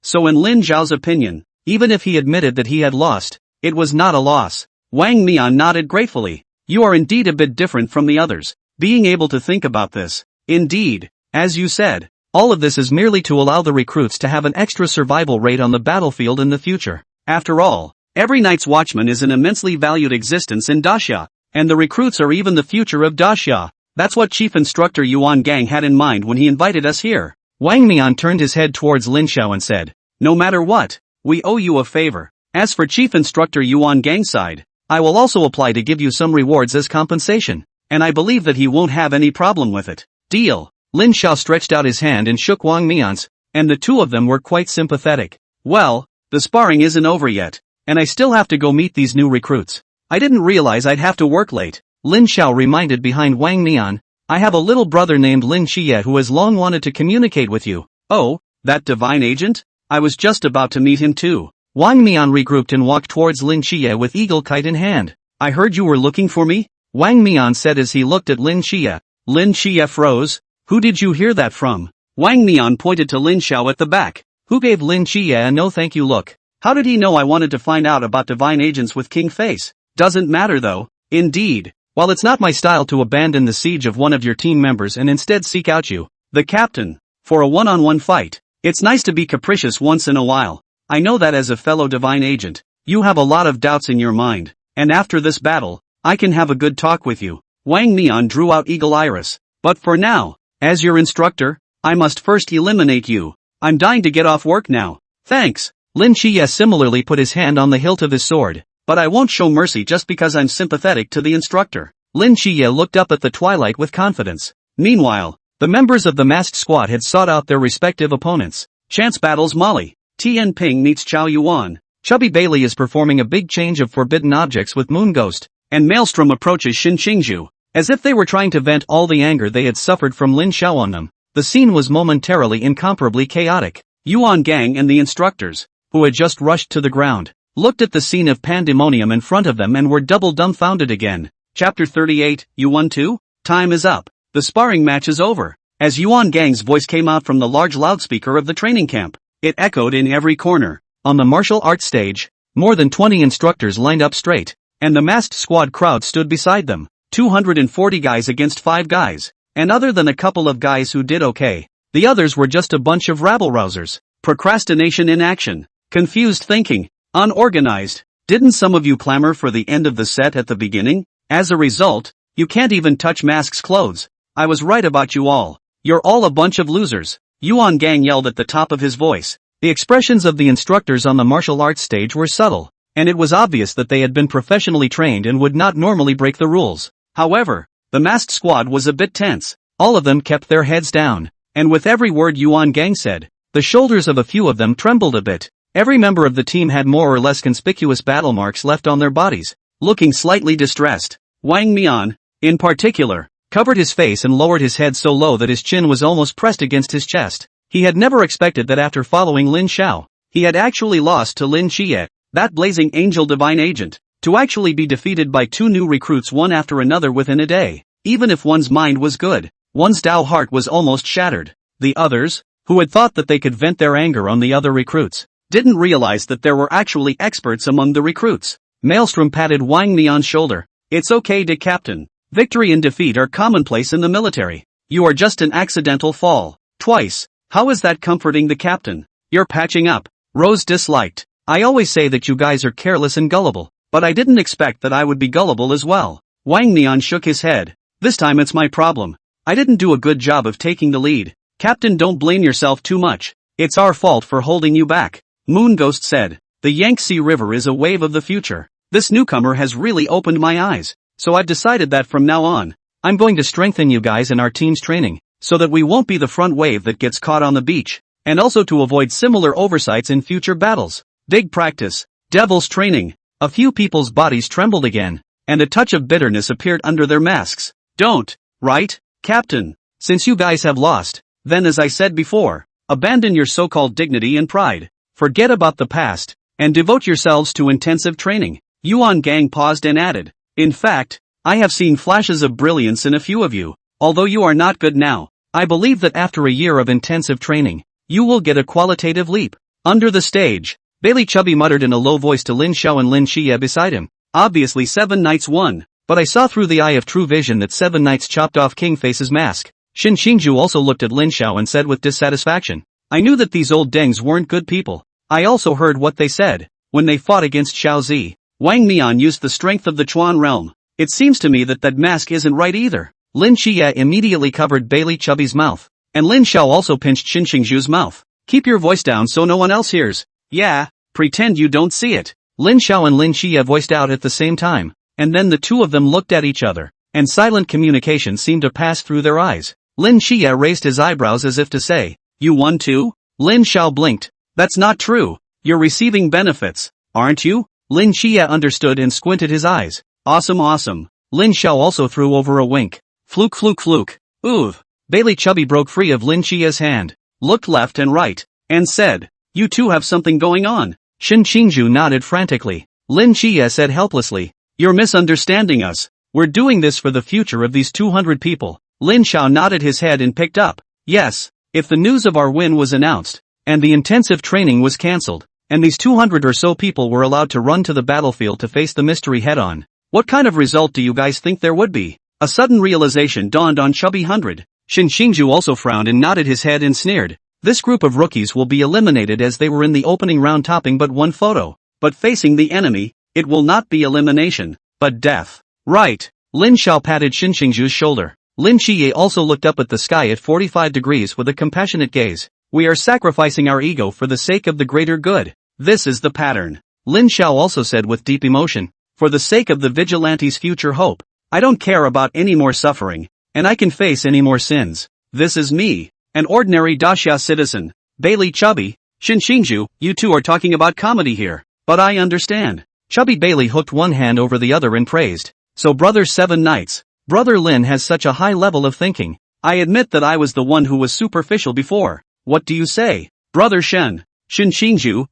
So in Lin Xiao's opinion, even if he admitted that he had lost, it was not a loss. Wang Mian nodded gratefully. "You are indeed a bit different from the others, being able to think about this. Indeed, as you said, all of this is merely to allow the recruits to have an extra survival rate on the battlefield in the future. After all, every Night's Watchman is an immensely valued existence in Daxia, and the recruits are even the future of Daxia. That's what Chief Instructor Yuan Gang had in mind when he invited us here." Wang Mian turned his head towards Lin Xiao and said, "No matter what, we owe you a favor. As for Chief Instructor Yuan Gang's side, I will also apply to give you some rewards as compensation, and I believe that he won't have any problem with it." "Deal." Lin Xiao stretched out his hand and shook Wang Mian's. and the two of them were quite sympathetic. Well, the sparring isn't over yet, and I still have to go meet these new recruits. I didn't realize I'd have to work late. Lin Xiao reminded behind Wang Mian. I have a little brother named Lin Xie who has long wanted to communicate with you. Oh, that divine agent? I was just about to meet him too. Wang Mian regrouped and walked towards Lin Xie with eagle kite in hand. I heard you were looking for me? Wang Mian said as he looked at Lin Xie. Lin Xie froze. Who did you hear that from? Wang Mian pointed to Lin Xiao at the back, who gave Lin Xie a no thank you look. How did he know I wanted to find out about divine agents with king face? Doesn't matter though. Indeed. While it's not my style to abandon the siege of one of your team members and instead seek out you, the captain, for a one-on-one fight, it's nice to be capricious once in a while. I know that as a fellow divine agent, you have a lot of doubts in your mind, and after this battle, I can have a good talk with you. Wang Mian drew out eagle iris. But for now, as your instructor, I must first eliminate you. I'm dying to get off work now. Thanks. Lin Xie similarly put his hand on the hilt of his sword. But I won't show mercy just because I'm sympathetic to the instructor. Lin Xie looked up at the twilight with confidence. Meanwhile, the members of the masked squad had sought out their respective opponents. Chance battles Molly. Tian Ping meets Chao Yuan. Chubby Bailey is performing a big change of forbidden objects with Moon Ghost. And Maelstrom approaches Xin Qingzhu. As if they were trying to vent all the anger they had suffered from Lin Xiao on them. The scene was momentarily incomparably chaotic. Yuan Gang and the instructors, who had just rushed to the ground, looked at the scene of pandemonium in front of them and were double dumbfounded again. Chapter 38, You won too? Time is up. The sparring match is over. As Yuan Gang's voice came out from the large loudspeaker of the training camp, it echoed in every corner. On the martial arts stage, more than 20 instructors lined up straight, and the masked squad crowd stood beside them. 240 guys against 5 guys, and other than a couple of guys who did okay, the others were just a bunch of rabble-rousers. Procrastination in action. Confused thinking. Unorganized. Didn't some of you clamor for the end of the set at the beginning? As a result, you can't even touch Mask's clothes. I was right about you all. You're all a bunch of losers. Yuan Gang yelled at the top of his voice. The expressions of the instructors on the martial arts stage were subtle, and it was obvious that they had been professionally trained and would not normally break the rules. However, the masked squad was a bit tense. All of them kept their heads down, and with every word Yuan Gang said, the shoulders of a few of them trembled a bit. Every member of the team had more or less conspicuous battle marks left on their bodies, looking slightly distressed. Wang Mian, in particular, covered his face and lowered his head so low that his chin was almost pressed against his chest. He had never expected that after following Lin Xiao, he had actually lost to Lin Xie, that blazing angel divine agent, to actually be defeated by 2 new recruits one after another within a day. Even if one's mind was good, one's Tao heart was almost shattered. The others, who had thought that they could vent their anger on the other recruits, didn't realize that there were actually experts among the recruits. Maelstrom patted Wang Mian's shoulder. It's okay, Captain. Victory and defeat are commonplace in the military. You are just an accidental fall. Twice. How is that comforting the captain? You're patching up. Rose disliked. I always say that you guys are careless and gullible, but I didn't expect that I would be gullible as well. Wang Mian shook his head. This time it's my problem. I didn't do a good job of taking the lead. Captain, don't blame yourself too much. It's our fault for holding you back. Moon Ghost said. The Yangtze River is a wave of the future. This newcomer has really opened my eyes. So I've decided that from now on, I'm going to strengthen you guys in our team's training, so that we won't be the front wave that gets caught on the beach, and also to avoid similar oversights in future battles. Big practice. Devil's training. A few people's bodies trembled again, and a touch of bitterness appeared under their masks. Don't, right, Captain? Since you guys have lost, then as I said before, abandon your so-called dignity and pride. Forget about the past, and devote yourselves to intensive training. Yuan Gang paused and added. In fact, I have seen flashes of brilliance in a few of you. Although you are not good now, I believe that after a year of intensive training, you will get a qualitative leap. Under the stage, Bailey Chubby muttered in a low voice to Lin Xiao and Lin Xie beside him. Obviously 7 Knights won, but I saw through the eye of true vision that 7 Knights chopped off King Face's mask. Xin Qingzhu also looked at Lin Xiao and said with dissatisfaction. I knew that these old dengs weren't good people. I also heard what they said, when they fought against Xiao Zi. Wang Mian used the strength of the Chuan realm. It seems to me that that mask isn't right either. Lin Xie immediately covered Bailey Chubby's mouth, and Lin Xiao also pinched Xin Qingzhu's mouth. Keep your voice down so no one else hears. Yeah, pretend you don't see it. Lin Xiao and Lin Xie voiced out at the same time, and then the two of them looked at each other, and silent communication seemed to pass through their eyes. Lin Xie raised his eyebrows as if to say, you won too? Lin Xiao blinked. That's not true. You're receiving benefits, aren't you? Lin Xie understood and squinted his eyes. Awesome. Lin Xiao also threw over a wink. Fluke. Ooh. Bailey Chubby broke free of Lin Xie's hand, looked left and right, and said, "You two have something going on." Shin Qingju nodded frantically. Lin Xie said helplessly, "You're misunderstanding us. We're doing this for the future of these 200 people." Lin Xiao nodded his head and picked up. Yes, if the news of our win was announced, and the intensive training was cancelled, and these 200 or so people were allowed to run to the battlefield to face the mystery head-on, what kind of result do you guys think there would be? A sudden realization dawned on Chubby 100. Shin Qingju also frowned and nodded his head and sneered. This group of rookies will be eliminated as they were in the opening round topping but one photo. But facing the enemy, it will not be elimination, but death. Right. Lin Xiao patted Shin Qingju's shoulder. Lin Xie also looked up at the sky at 45 degrees with a compassionate gaze. We are sacrificing our ego for the sake of the greater good. This is the pattern. Lin Xiao also said with deep emotion. For the sake of the vigilante's future hope. I don't care about any more suffering, and I can face any more sins. This is me, an ordinary Daxia citizen. Bailey Chubby, Shin Qingju, you two are talking about comedy here. But I understand. Chubby Bailey hooked one hand over the other and praised. So Brother 7 Nights. Brother Lin has such a high level of thinking. I admit that I was the one who was superficial before. What do you say? Brother Shin Qingju,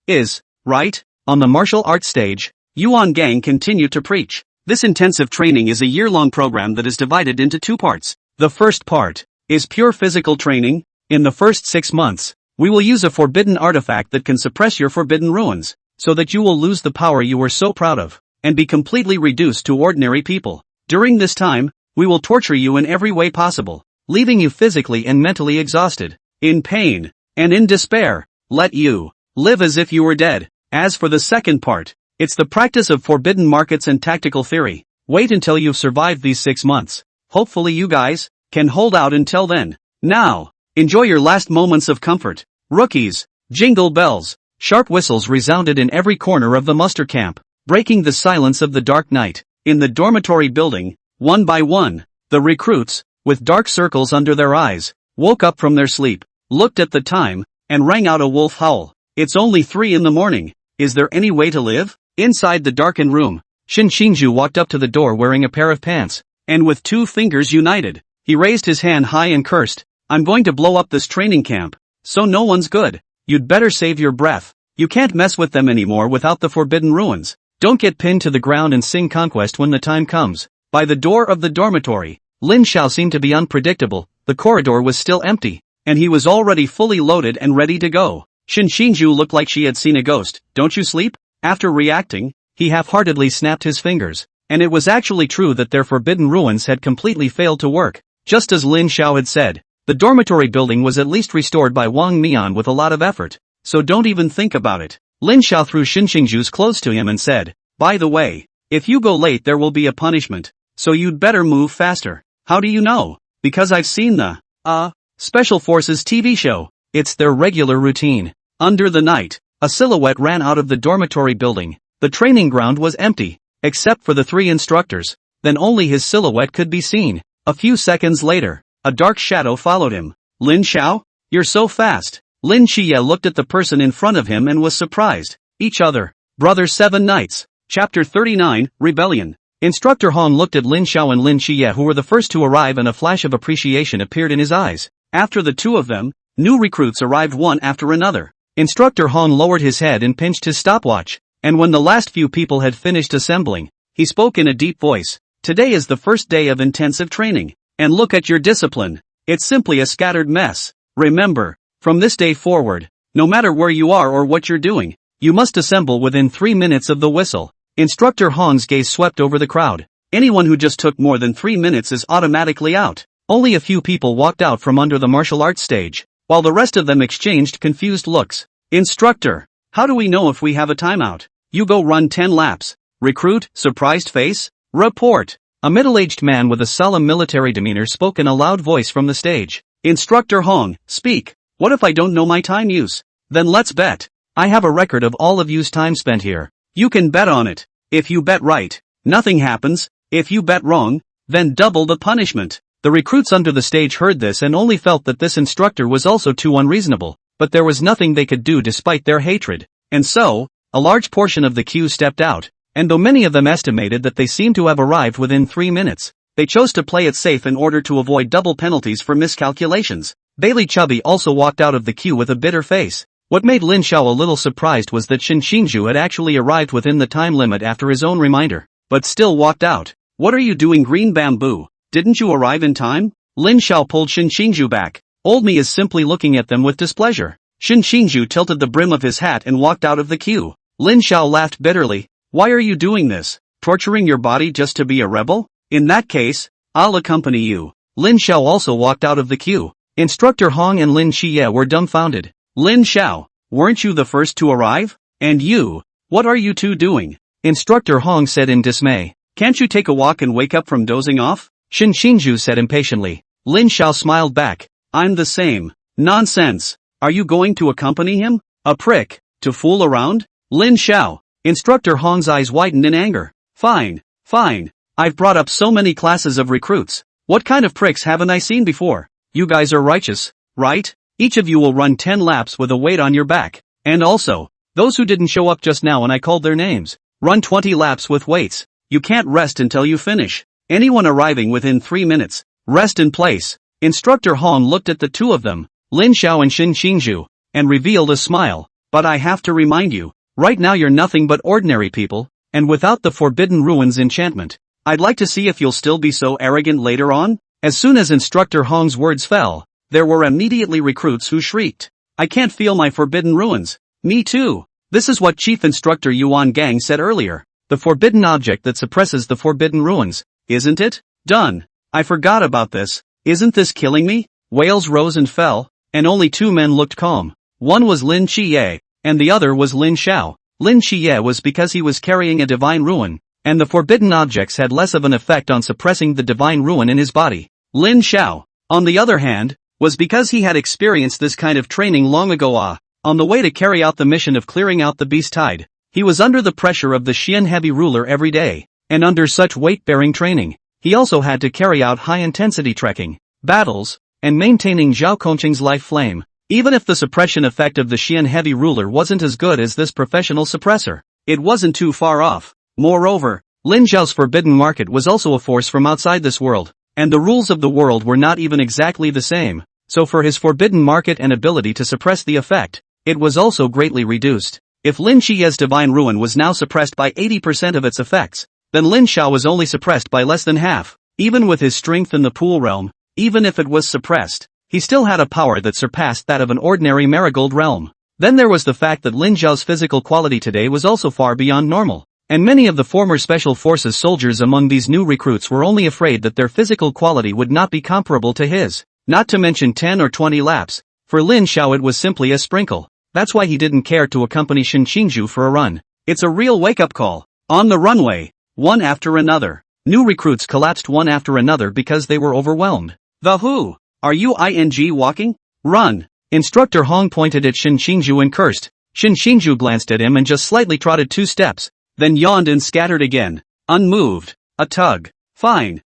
is, right? On the martial arts stage, Yuan Gang continued to preach. This intensive training is a year-long program that is divided into 2 parts. The first part is pure physical training. In the first 6 months, we will use a forbidden artifact that can suppress your forbidden ruins, so that you will lose the power you were so proud of, and be completely reduced to ordinary people. During this time, we will torture you in every way possible, leaving you physically and mentally exhausted, in pain, and in despair. Let you live as if you were dead. As for the second part, it's the practice of forbidden markets and tactical theory. Wait until you've survived these 6 months. Hopefully you guys can hold out until then. Now, enjoy your last moments of comfort. Rookies, jingle bells, sharp whistles resounded in every corner of the muster camp, breaking the silence of the dark night. In the dormitory building, one by one, the recruits, with dark circles under their eyes, woke up from their sleep, looked at the time, and rang out a wolf howl. It's only 3 in the morning. Is there any way to live? Inside the darkened room, Shin Qingju walked up to the door wearing a pair of pants, and with 2 fingers united, he raised his hand high and cursed. I'm going to blow up this training camp. So no one's good. You'd better save your breath. You can't mess with them anymore without the forbidden ruins. Don't get pinned to the ground and sing conquest when the time comes. By the door of the dormitory, Lin Xiao seemed to be unpredictable. The corridor was still empty, and he was already fully loaded and ready to go. Shin Qingju looked like she had seen a ghost. Don't you sleep? After reacting, he half-heartedly snapped his fingers, and it was actually true that their forbidden ruins had completely failed to work. Just as Lin Xiao had said, the dormitory building was at least restored by Wang Mian with a lot of effort, so don't even think about it. Lin Xiao threw Shin Qingju's clothes to him and said, by the way, if you go late there will be a punishment, so you'd better move faster. How do you know? Because I've seen the, Special Forces TV show. It's their regular routine. Under the night, a silhouette ran out of the dormitory building. The training ground was empty, except for the 3 instructors. Then only his silhouette could be seen. A few seconds later, a dark shadow followed him. Lin Xiao? You're so fast. Lin Xie looked at the person in front of him and was surprised. Each other. Brother 7 Nights. Chapter 39, Rebellion. Instructor Hong looked at Lin Xiao and Lin Xie, who were the first to arrive, and a flash of appreciation appeared in his eyes. After the 2 of them, new recruits arrived one after another. Instructor Hong lowered his head and pinched his stopwatch, and when the last few people had finished assembling, he spoke in a deep voice. Today is the first day of intensive training, and look at your discipline. It's simply a scattered mess. Remember, from this day forward, no matter where you are or what you're doing, you must assemble within 3 minutes of the whistle. Instructor Hong's gaze swept over the crowd. Anyone who just took more than 3 minutes is automatically out. Only a few people walked out from under the martial arts stage, while the rest of them exchanged confused looks. Instructor, how do we know if we have a timeout? You go run 10 laps. Recruit, surprised face. Report. A middle-aged man with a solemn military demeanor spoke in a loud voice from the stage. Instructor Hong, speak. What if I don't know my time use? Then let's bet. I have a record of all of you's time spent here. You can bet on it. If you bet right, nothing happens. If you bet wrong, then double the punishment. The recruits under the stage heard this and only felt that this instructor was also too unreasonable, but there was nothing they could do despite their hatred. And so, a large portion of the queue stepped out, and though many of them estimated that they seemed to have arrived within 3 minutes, they chose to play it safe in order to avoid double penalties for miscalculations. Bailey Chubby also walked out of the queue with a bitter face. What made Lin Xiao a little surprised was that Shin Xingju had actually arrived within the time limit after his own reminder, but still walked out. What are you doing, Green Bamboo? Didn't you arrive in time? Lin Xiao pulled Shin Xingju back. Old me is simply looking at them with displeasure. Shin Xingju tilted the brim of his hat and walked out of the queue. Lin Xiao laughed bitterly. Why are you doing this? Torturing your body just to be a rebel? In that case, I'll accompany you. Lin Xiao also walked out of the queue. Instructor Hong and Lin Qiye were dumbfounded. Lin Xiao, weren't you the first to arrive? And you, what are you two doing? Instructor Hong said in dismay. Can't you take a walk and wake up from dozing off? Shin Xingju said impatiently. Lin Xiao smiled back. I'm the same. Nonsense. Are you going to accompany him? A prick. To fool around? Lin Xiao. Instructor Hong's eyes widened in anger. Fine. I've brought up so many classes of recruits. What kind of pricks haven't I seen before? You guys are righteous, right? Each of you will run 10 laps with a weight on your back. And also, those who didn't show up just now when I called their names, run 20 laps with weights. You can't rest until you finish. Anyone arriving within 3 minutes, rest in place. Instructor Hong looked at the two of them, Lin Xiao and Shin Xingju, and revealed a smile. But I have to remind you, right now you're nothing but ordinary people, and without the Forbidden Ruins enchantment. I'd like to see if you'll still be so arrogant later on. As soon as Instructor Hong's words fell, there were immediately recruits who shrieked. I can't feel my Forbidden Ruins. Me too. This is what Chief Instructor Yuan Gang said earlier. The forbidden object that suppresses the Forbidden Ruins, isn't it? Done. I forgot about this. Isn't this killing me? Whales rose and fell, and only 2 men looked calm. One was Lin Qiye, and the other was Lin Xiao. Lin Qiye was because he was carrying a divine ruin, and the forbidden objects had less of an effect on suppressing the divine ruin in his body. Lin Xiao, on the other hand, was because he had experienced this kind of training long ago. On the way to carry out the mission of clearing out the beast tide, he was under the pressure of the Xian heavy ruler every day, and under such weight-bearing training, he also had to carry out high-intensity trekking, battles, and maintaining Zhao Kongqing's life flame. Even if the suppression effect of the Xian heavy ruler wasn't as good as this professional suppressor, it wasn't too far off. Moreover, Lin Zhao's forbidden market was also a force from outside this world, and the rules of the world were not even exactly the same, so for his forbidden market and ability to suppress the effect, it was also greatly reduced. If Lin Qiye's divine ruin was now suppressed by 80% of its effects, then Lin Xiao was only suppressed by less than half. Even with his strength in the pool realm, even if it was suppressed, he still had a power that surpassed that of an ordinary marigold realm. Then there was the fact that Lin Zhao's physical quality today was also far beyond normal, and many of the former special forces soldiers among these new recruits were only afraid that their physical quality would not be comparable to his, not to mention 10 or 20 laps. For Lin Xiao it was simply a sprinkle. That's why he didn't care to accompany Shin Xingju for a run. It's a real wake-up call. On the runway, one after another, new recruits collapsed one after another because they were overwhelmed. The who? Are you walking? Run! Instructor Hong pointed at Shin Xingju and cursed. Shin Xingju glanced at him and just slightly trotted 2 steps, then yawned and scattered again. Unmoved. A tug. Fine.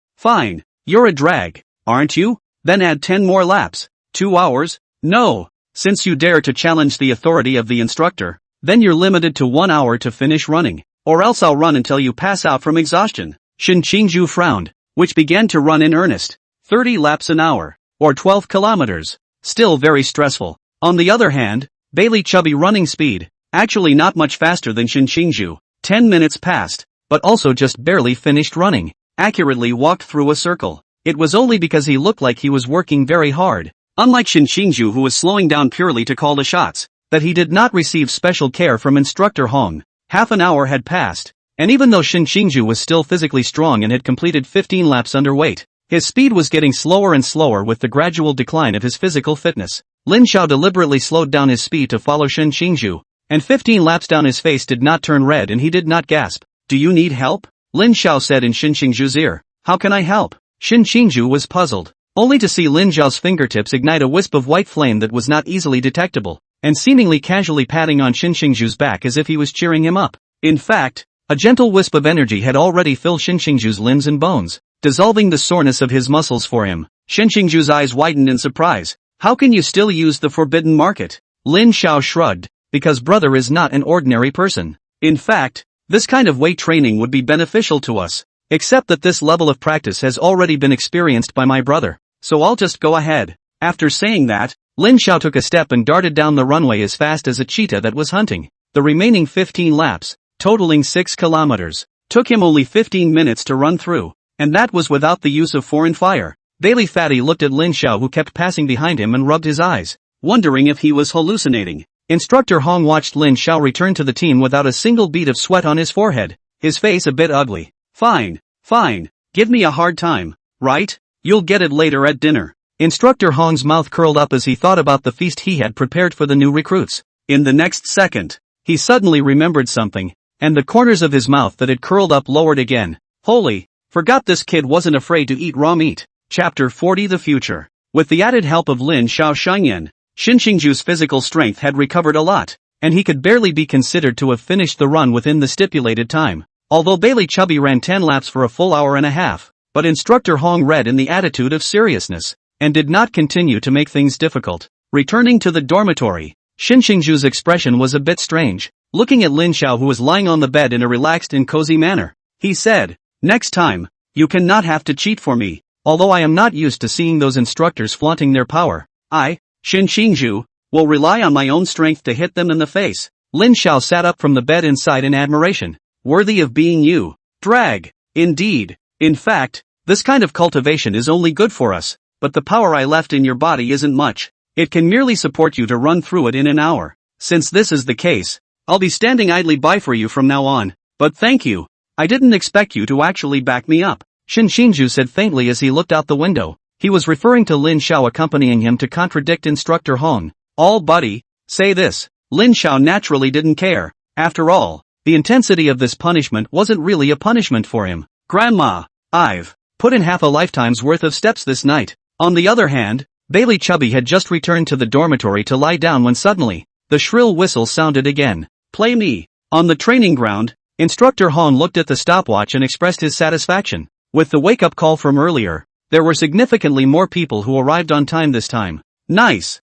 You're a drag, aren't you? Then add 10 more laps. 2 hours? No. Since you dare to challenge the authority of the instructor, then you're limited to 1 hour to finish running, or else I'll run until you pass out from exhaustion. Shin Xingju frowned, which began to run in earnest. 30 laps an hour, or 12 kilometers. Still very stressful. On the other hand, Bailey Chubby running speed, actually not much faster than Shin Xingju. 10 minutes passed, but also just barely finished running, accurately walked through a circle. It was only because he looked like he was working very hard, unlike Shin Xingju who was slowing down purely to call the shots, that he did not receive special care from Instructor Hong. Half an hour had passed, and even though Shin Xingju was still physically strong and had completed 15 laps underweight, his speed was getting slower and slower with the gradual decline of his physical fitness. Lin Xiao deliberately slowed down his speed to follow Shin Xingju, and 15 laps down his face did not turn red and he did not gasp. Do you need help? Lin Xiao said in Shin Xingju's ear. How can I help? Shin Xingju was puzzled, only to see Lin Zhao's fingertips ignite a wisp of white flame that was not easily detectable, and seemingly casually patting on Shin Xingju's back as if he was cheering him up. In fact, a gentle wisp of energy had already filled Shin Xingju's limbs and bones. dissolving the soreness of his muscles for him. Shen Xingju's eyes widened in surprise. How can you still use the forbidden market? Lin Xiao shrugged, because brother is not an ordinary person. In fact, this kind of weight training would be beneficial to us. Except that this level of practice has already been experienced by my brother, so I'll just go ahead. After saying that, Lin Xiao took a step and darted down the runway as fast as a cheetah that was hunting. The remaining 15 laps, totaling 6 kilometers, took him only 15 minutes to run through, and that was without the use of foreign fire. Bailey Fatty looked at Lin Xiao, who kept passing behind him, and rubbed his eyes, wondering if he was hallucinating. Instructor Hong watched Lin Xiao return to the team without a single bead of sweat on his forehead, his face a bit ugly. Fine. Give me a hard time, right? You'll get it later at dinner. Instructor Hong's mouth curled up as he thought about the feast he had prepared for the new recruits. In the next second, he suddenly remembered something, and the corners of his mouth that had curled up lowered again. Holy, forgot this kid wasn't afraid to eat raw meat. Chapter 40 The Future. With the added help of Lin Xiao Shengyan, Shen Xingju's physical strength had recovered a lot, and he could barely be considered to have finished the run within the stipulated time. Although Bailey Chubby ran 10 laps for a full hour and a half, but Instructor Hong read in the attitude of seriousness, and did not continue to make things difficult. Returning to the dormitory, Shen Xingju's expression was a bit strange, looking at Lin Xiao, who was lying on the bed in a relaxed and cozy manner. He said, "Next time, you cannot have to cheat for me, although I am not used to seeing those instructors flaunting their power. I, Shen Xingju, will rely on my own strength to hit them in the face." Lin Xiao sat up from the bed in sight in admiration. Worthy of being you. Drag. Indeed. In fact, this kind of cultivation is only good for us, but the power I left in your body isn't much. It can merely support you to run through it in an hour. Since this is the case, I'll be standing idly by for you from now on, but thank you. I didn't expect you to actually back me up, Shen Xingju said faintly as he looked out the window. He was referring to Lin Xiao accompanying him to contradict Instructor Hong. All buddy, say this. Lin Xiao naturally didn't care. After all, the intensity of this punishment wasn't really a punishment for him. Grandma, I've put in half a lifetime's worth of steps this night. On the other hand, Bailey Chubby had just returned to the dormitory to lie down when suddenly, the shrill whistle sounded again. Play me. On the training ground, Instructor Hong looked at the stopwatch and expressed his satisfaction. With the wake-up call from earlier, there were significantly more people who arrived on time this time. Nice.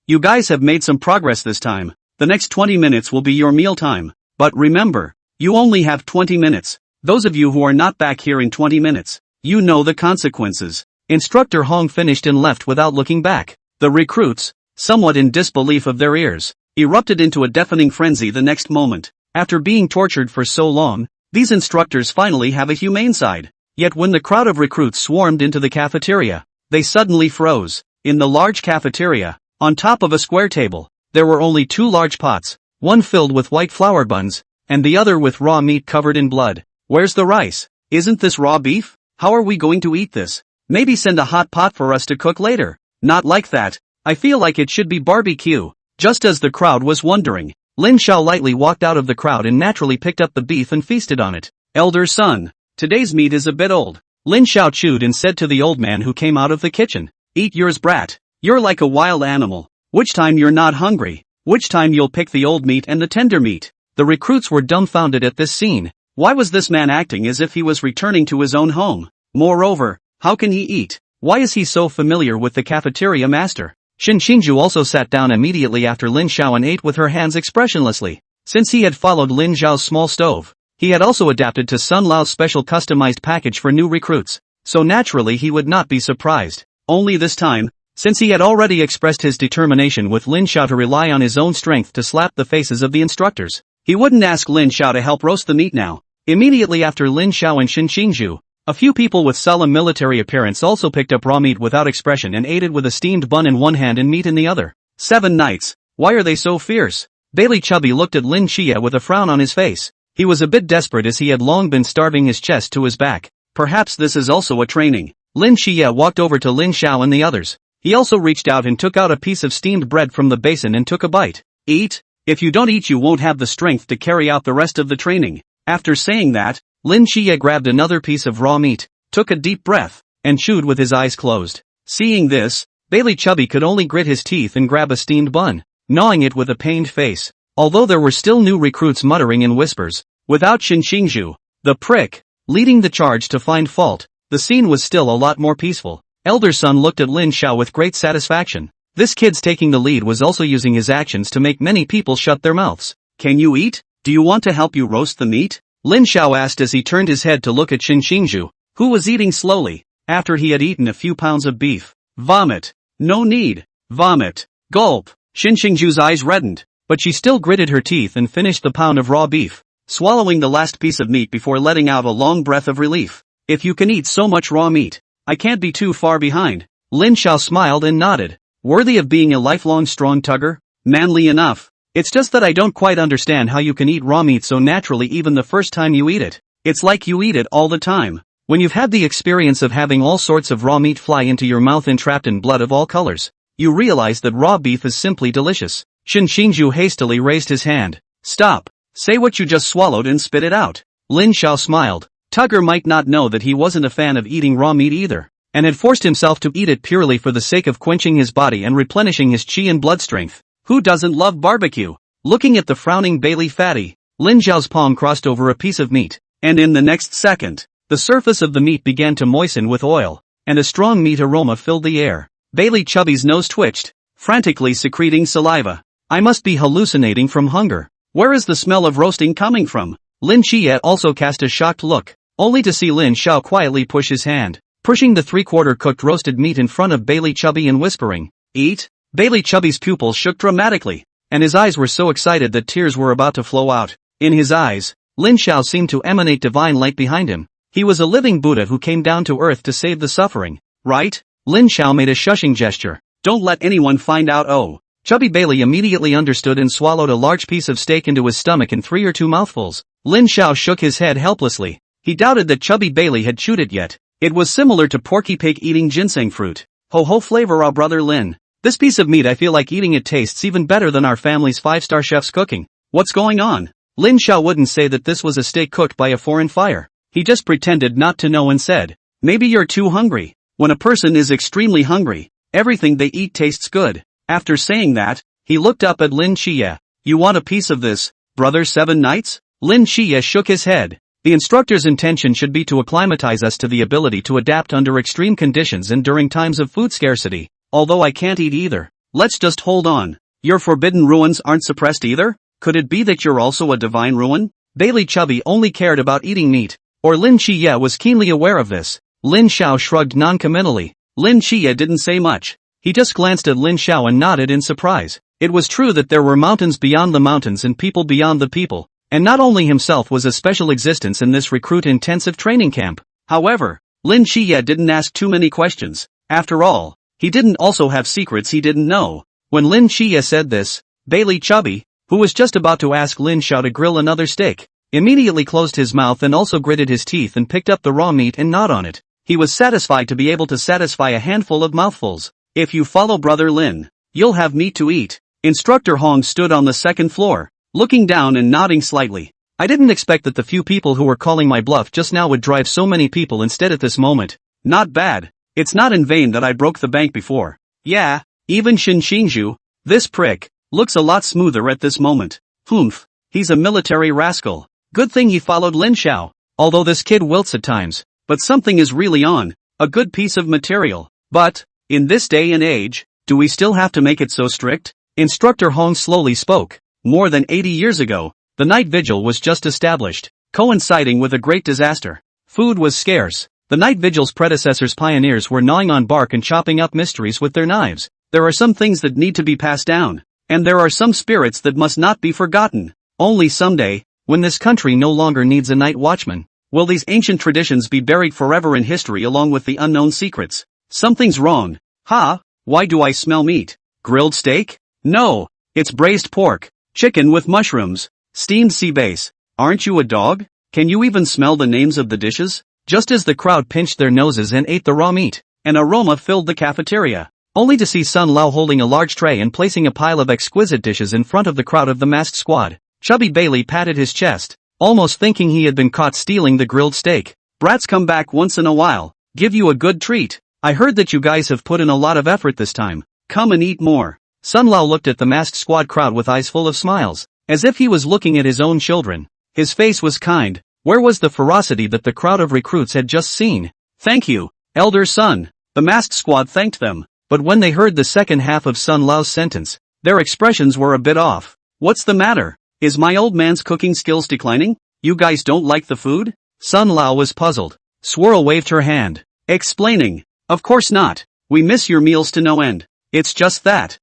You guys have made some progress this time. The next 20 minutes will be your meal time. But remember, you only have 20 minutes. Those of you who are not back here in 20 minutes, you know the consequences. Instructor Hong finished and left without looking back. The recruits, somewhat in disbelief of their ears, erupted into a deafening frenzy the next moment. After being tortured for so long, these instructors finally have a humane side. Yet when the crowd of recruits swarmed into the cafeteria, they suddenly froze. In the large cafeteria, on top of a square table, there were only 2 large pots, one filled with white flour buns, and the other with raw meat covered in blood. Where's the rice? Isn't this raw beef? How are we going to eat this? Maybe send a hot pot for us to cook later. Not like that. I feel like it should be barbecue. Just as the crowd was wondering, Lin Xiao lightly walked out of the crowd and naturally picked up the beef and feasted on it. Elder son, today's meat is a bit old. Lin Xiao chewed and said to the old man who came out of the kitchen. Eat yours, brat. You're like a wild animal. Which time you're not hungry? Which time you'll pick the old meat and the tender meat? The recruits were dumbfounded at this scene. Why was this man acting as if he was returning to his own home? Moreover, how can he eat? Why is he so familiar with the cafeteria master? Shen Xingju also sat down immediately after Lin Xiao and ate with her hands expressionlessly. Since he had followed Lin Xiao's small stove, he had also adapted to Sun Lao's special customized package for new recruits, so naturally he would not be surprised. Only this time, since he had already expressed his determination with Lin Xiao to rely on his own strength to slap the faces of the instructors, he wouldn't ask Lin Xiao to help roast the meat now. Immediately after Lin Xiao and Shen Xingju, a few people with solemn military appearance also picked up raw meat without expression and ate it with a steamed bun in one hand and meat in the other. 7 nights, why are they so fierce? Bailey Chubby looked at Lin Xia with a frown on his face. He was a bit desperate as he had long been starving his chest to his back. Perhaps this is also a training. Lin Xia walked over to Lin Xiao and the others. He also reached out and took out a piece of steamed bread from the basin and took a bite. Eat? If you don't eat you won't have the strength to carry out the rest of the training. After saying that, Lin Xia grabbed another piece of raw meat, took a deep breath, and chewed with his eyes closed. Seeing this, Bailey Chubby could only grit his teeth and grab a steamed bun, gnawing it with a pained face. Although there were still new recruits muttering in whispers, without Shen Xingju, the prick, leading the charge to find fault. The scene was still a lot more peaceful. Elder son looked at Lin Xiao with great satisfaction. This kid's taking the lead was also using his actions to make many people shut their mouths. Can you eat? Do you want to help you roast the meat? Lin Xiao asked as he turned his head to look at Xin Xingzhu, who was eating slowly, after he had eaten a few pounds of beef. Vomit. No need. Vomit. Gulp. Xin Xingzhu's eyes reddened, but she still gritted her teeth and finished the pound of raw beef, swallowing the last piece of meat before letting out a long breath of relief. If you can eat so much raw meat, I can't be too far behind. Lin Xiao smiled and nodded. Worthy of being a lifelong strong tugger? Manly enough. It's just that I don't quite understand how you can eat raw meat so naturally even the first time you eat it. It's like you eat it all the time. When you've had the experience of having all sorts of raw meat fly into your mouth entrapped in blood of all colors, you realize that raw beef is simply delicious. Xin Xingzhu hastily raised his hand. Stop. Say what you just swallowed and spit it out. Lin Xiao smiled. Tugger might not know that he wasn't a fan of eating raw meat either, and had forced himself to eat it purely for the sake of quenching his body and replenishing his chi and blood strength. Who doesn't love barbecue? Looking at the frowning Bailey fatty, Lin Xiao's palm crossed over a piece of meat, and in the next second, the surface of the meat began to moisten with oil, and a strong meat aroma filled the air. Bailey Chubby's nose twitched, frantically secreting saliva. I must be hallucinating from hunger. Where is the smell of roasting coming from? Lin Qiye also cast a shocked look, only to see Lin Xiao quietly push his hand, pushing the three-quarter cooked roasted meat in front of Bailey Chubby and whispering, "Eat?" Bailey Chubby's pupils shook dramatically, and his eyes were so excited that tears were about to flow out. In his eyes, Lin Xiao seemed to emanate divine light behind him. He was a living Buddha who came down to earth to save the suffering, right? Lin Xiao made a shushing gesture. Don't let anyone find out. Oh. Chubby Bailey immediately understood and swallowed a large piece of steak into his stomach in 3 or 2 mouthfuls. Lin Xiao shook his head helplessly. He doubted that Chubby Bailey had chewed it yet. It was similar to Porky Pig eating ginseng fruit. Ho ho flavor, ah brother Lin. This piece of meat, I feel like eating it tastes even better than our family's 5-star chef's cooking. What's going on? Lin Xiao wouldn't say that this was a steak cooked by a foreign fire. He just pretended not to know and said, maybe you're too hungry. When a person is extremely hungry, everything they eat tastes good. After saying that, he looked up at Lin Qiye. You want a piece of this, brother 7 Knights? Lin Qiye shook his head. The instructor's intention should be to acclimatize us to the ability to adapt under extreme conditions and during times of food scarcity. Although I can't eat either. Let's just hold on. Your forbidden ruins aren't suppressed either? Could it be that you're also a divine ruin? Bailey Chubby only cared about eating meat, or Lin Qiye was keenly aware of this. Lin Xiao shrugged non-committally. Lin Qiye didn't say much. He just glanced at Lin Xiao and nodded in surprise. It was true that there were mountains beyond the mountains and people beyond the people, and not only himself was a special existence in this recruit-intensive training camp. However, Lin Qiye didn't ask too many questions. After all, he didn't also have secrets he didn't know. When Lin Qiye said this, Bailey Chubby, who was just about to ask Lin Xiao to grill another steak, immediately closed his mouth and also gritted his teeth and picked up the raw meat and gnawed on it. He was satisfied to be able to satisfy a handful of mouthfuls. If you follow brother Lin, you'll have meat to eat. Instructor Hong stood on the second floor, looking down and nodding slightly. I didn't expect that the few people who were calling my bluff just now would drive so many people instead at this moment. Not bad. It's not in vain that I broke the bank before. Yeah, even Xin Xingzhu, this prick, looks a lot smoother at this moment. Humph, he's a military rascal. Good thing he followed Lin Xiao. Although this kid wilts at times, but something is really on. A good piece of material. But, in this day and age, do we still have to make it so strict? Instructor Hong slowly spoke. More than 80 years ago, the night vigil was just established, coinciding with a great disaster. Food was scarce. The night vigil's predecessors pioneers were gnawing on bark and chopping up mysteries with their knives. There are some things that need to be passed down, and there are some spirits that must not be forgotten. Only someday, when this country no longer needs a night watchman, will these ancient traditions be buried forever in history along with the unknown secrets. Something's wrong. Ha? Why do I smell meat? Grilled steak? No, it's braised pork, chicken with mushrooms, steamed sea bass. Aren't you a dog? Can you even smell the names of the dishes? Just as the crowd pinched their noses and ate the raw meat, an aroma filled the cafeteria, only to see Sun Lao holding a large tray and placing a pile of exquisite dishes in front of the crowd of the masked squad. Chubby Bailey patted his chest, almost thinking he had been caught stealing the grilled steak. Brats come back once in a while, give you a good treat. I heard that you guys have put in a lot of effort this time. Come and eat more. Sun Lao looked at the masked squad crowd with eyes full of smiles, as if he was looking at his own children. His face was kind, Where was the ferocity that the crowd of recruits had just seen? Thank you, elder Sun. The masked squad thanked them, but when they heard the second half of Sun Lao's sentence, their expressions were a bit off. What's the matter? Is my old man's cooking skills declining? You guys don't like the food? Sun Lao was puzzled. Swirl waved her hand, explaining, of course not. We miss your meals to no end. It's just that,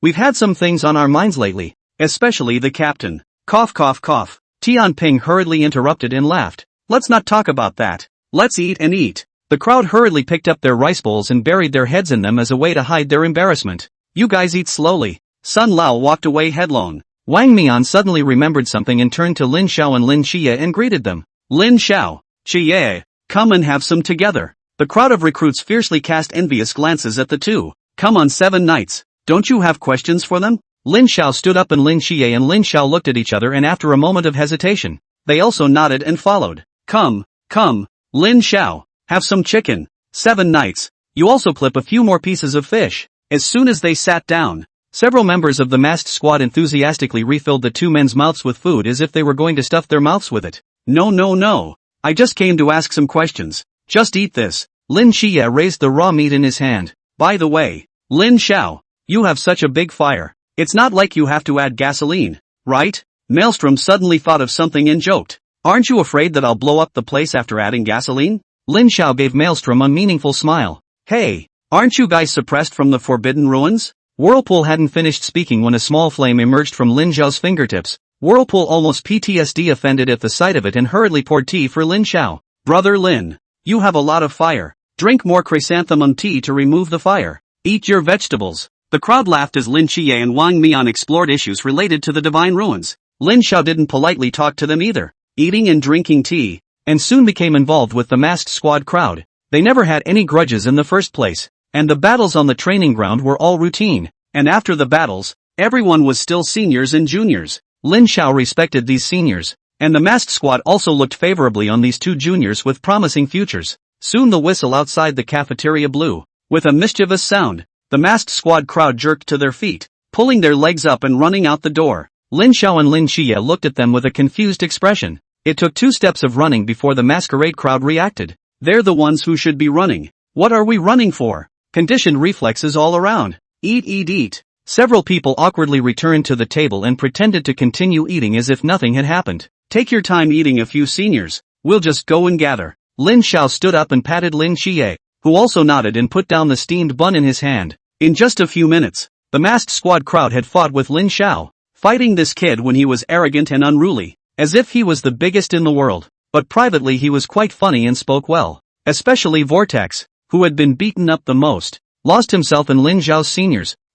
we've had some things on our minds lately, especially the captain. Cough cough cough. Tian Ping hurriedly interrupted and laughed. Let's not talk about that. Let's eat and eat. The crowd hurriedly picked up their rice bowls and buried their heads in them as a way to hide their embarrassment. You guys eat slowly. Sun Lao walked away headlong. Wang Mian suddenly remembered something and turned to Lin Xiao and Lin Xie and greeted them. Lin Xiao, Xie, come and have some together. The crowd of recruits fiercely cast envious glances at the two. Come on 7 nights. Don't you have questions for them? Lin Xiao stood up and Lin Xie and Lin Xiao looked at each other, and after a moment of hesitation, they also nodded and followed. Come, Lin Xiao, have some chicken. 7 nights. You also clip a few more pieces of fish. As soon as they sat down, several members of the masked squad enthusiastically refilled the two men's mouths with food as if they were going to stuff their mouths with it. No. I just came to ask some questions. Just eat this. Lin Xie raised the raw meat in his hand. By the way, Lin Xiao, you have such a big fire. It's not like you have to add gasoline, right? Maelstrom suddenly thought of something and joked. Aren't you afraid that I'll blow up the place after adding gasoline? Lin Xiao gave Maelstrom a meaningful smile. Hey, aren't you guys suppressed from the Forbidden Ruins? Whirlpool hadn't finished speaking when a small flame emerged from Lin Xiao's fingertips. Whirlpool almost PTSD offended at the sight of it and hurriedly poured tea for Lin Xiao. Brother Lin, you have a lot of fire. Drink more chrysanthemum tea to remove the fire. Eat your vegetables. The crowd laughed as Lin Xie and Wang Mian explored issues related to the Divine Ruins. Lin Xiao didn't politely talk to them either, eating and drinking tea, and soon became involved with the masked squad crowd. They never had any grudges in the first place, and the battles on the training ground were all routine, and after the battles, everyone was still seniors and juniors. Lin Xiao respected these seniors, and the masked squad also looked favorably on these two juniors with promising futures. Soon the whistle outside the cafeteria blew. With a mischievous sound, the masked squad crowd jerked to their feet, pulling their legs up and running out the door. Lin Xiao and Lin Xie looked at them with a confused expression. It took 2 steps of running before the masquerade crowd reacted. They're the ones who should be running. What are we running for? Conditioned reflexes all around. Eat. Several people awkwardly returned to the table and pretended to continue eating as if nothing had happened. Take your time eating, a few seniors. We'll just go and gather. Lin Xiao stood up and patted Lin Xie, who also nodded and put down the steamed bun in his hand. In just a few minutes, the masked squad crowd had fought with Lin Xiao, fighting this kid when he was arrogant and unruly, as if he was the biggest in the world. But privately he was quite funny and spoke well. Especially Vortex, who had been beaten up the most, lost himself in Lin Xiao's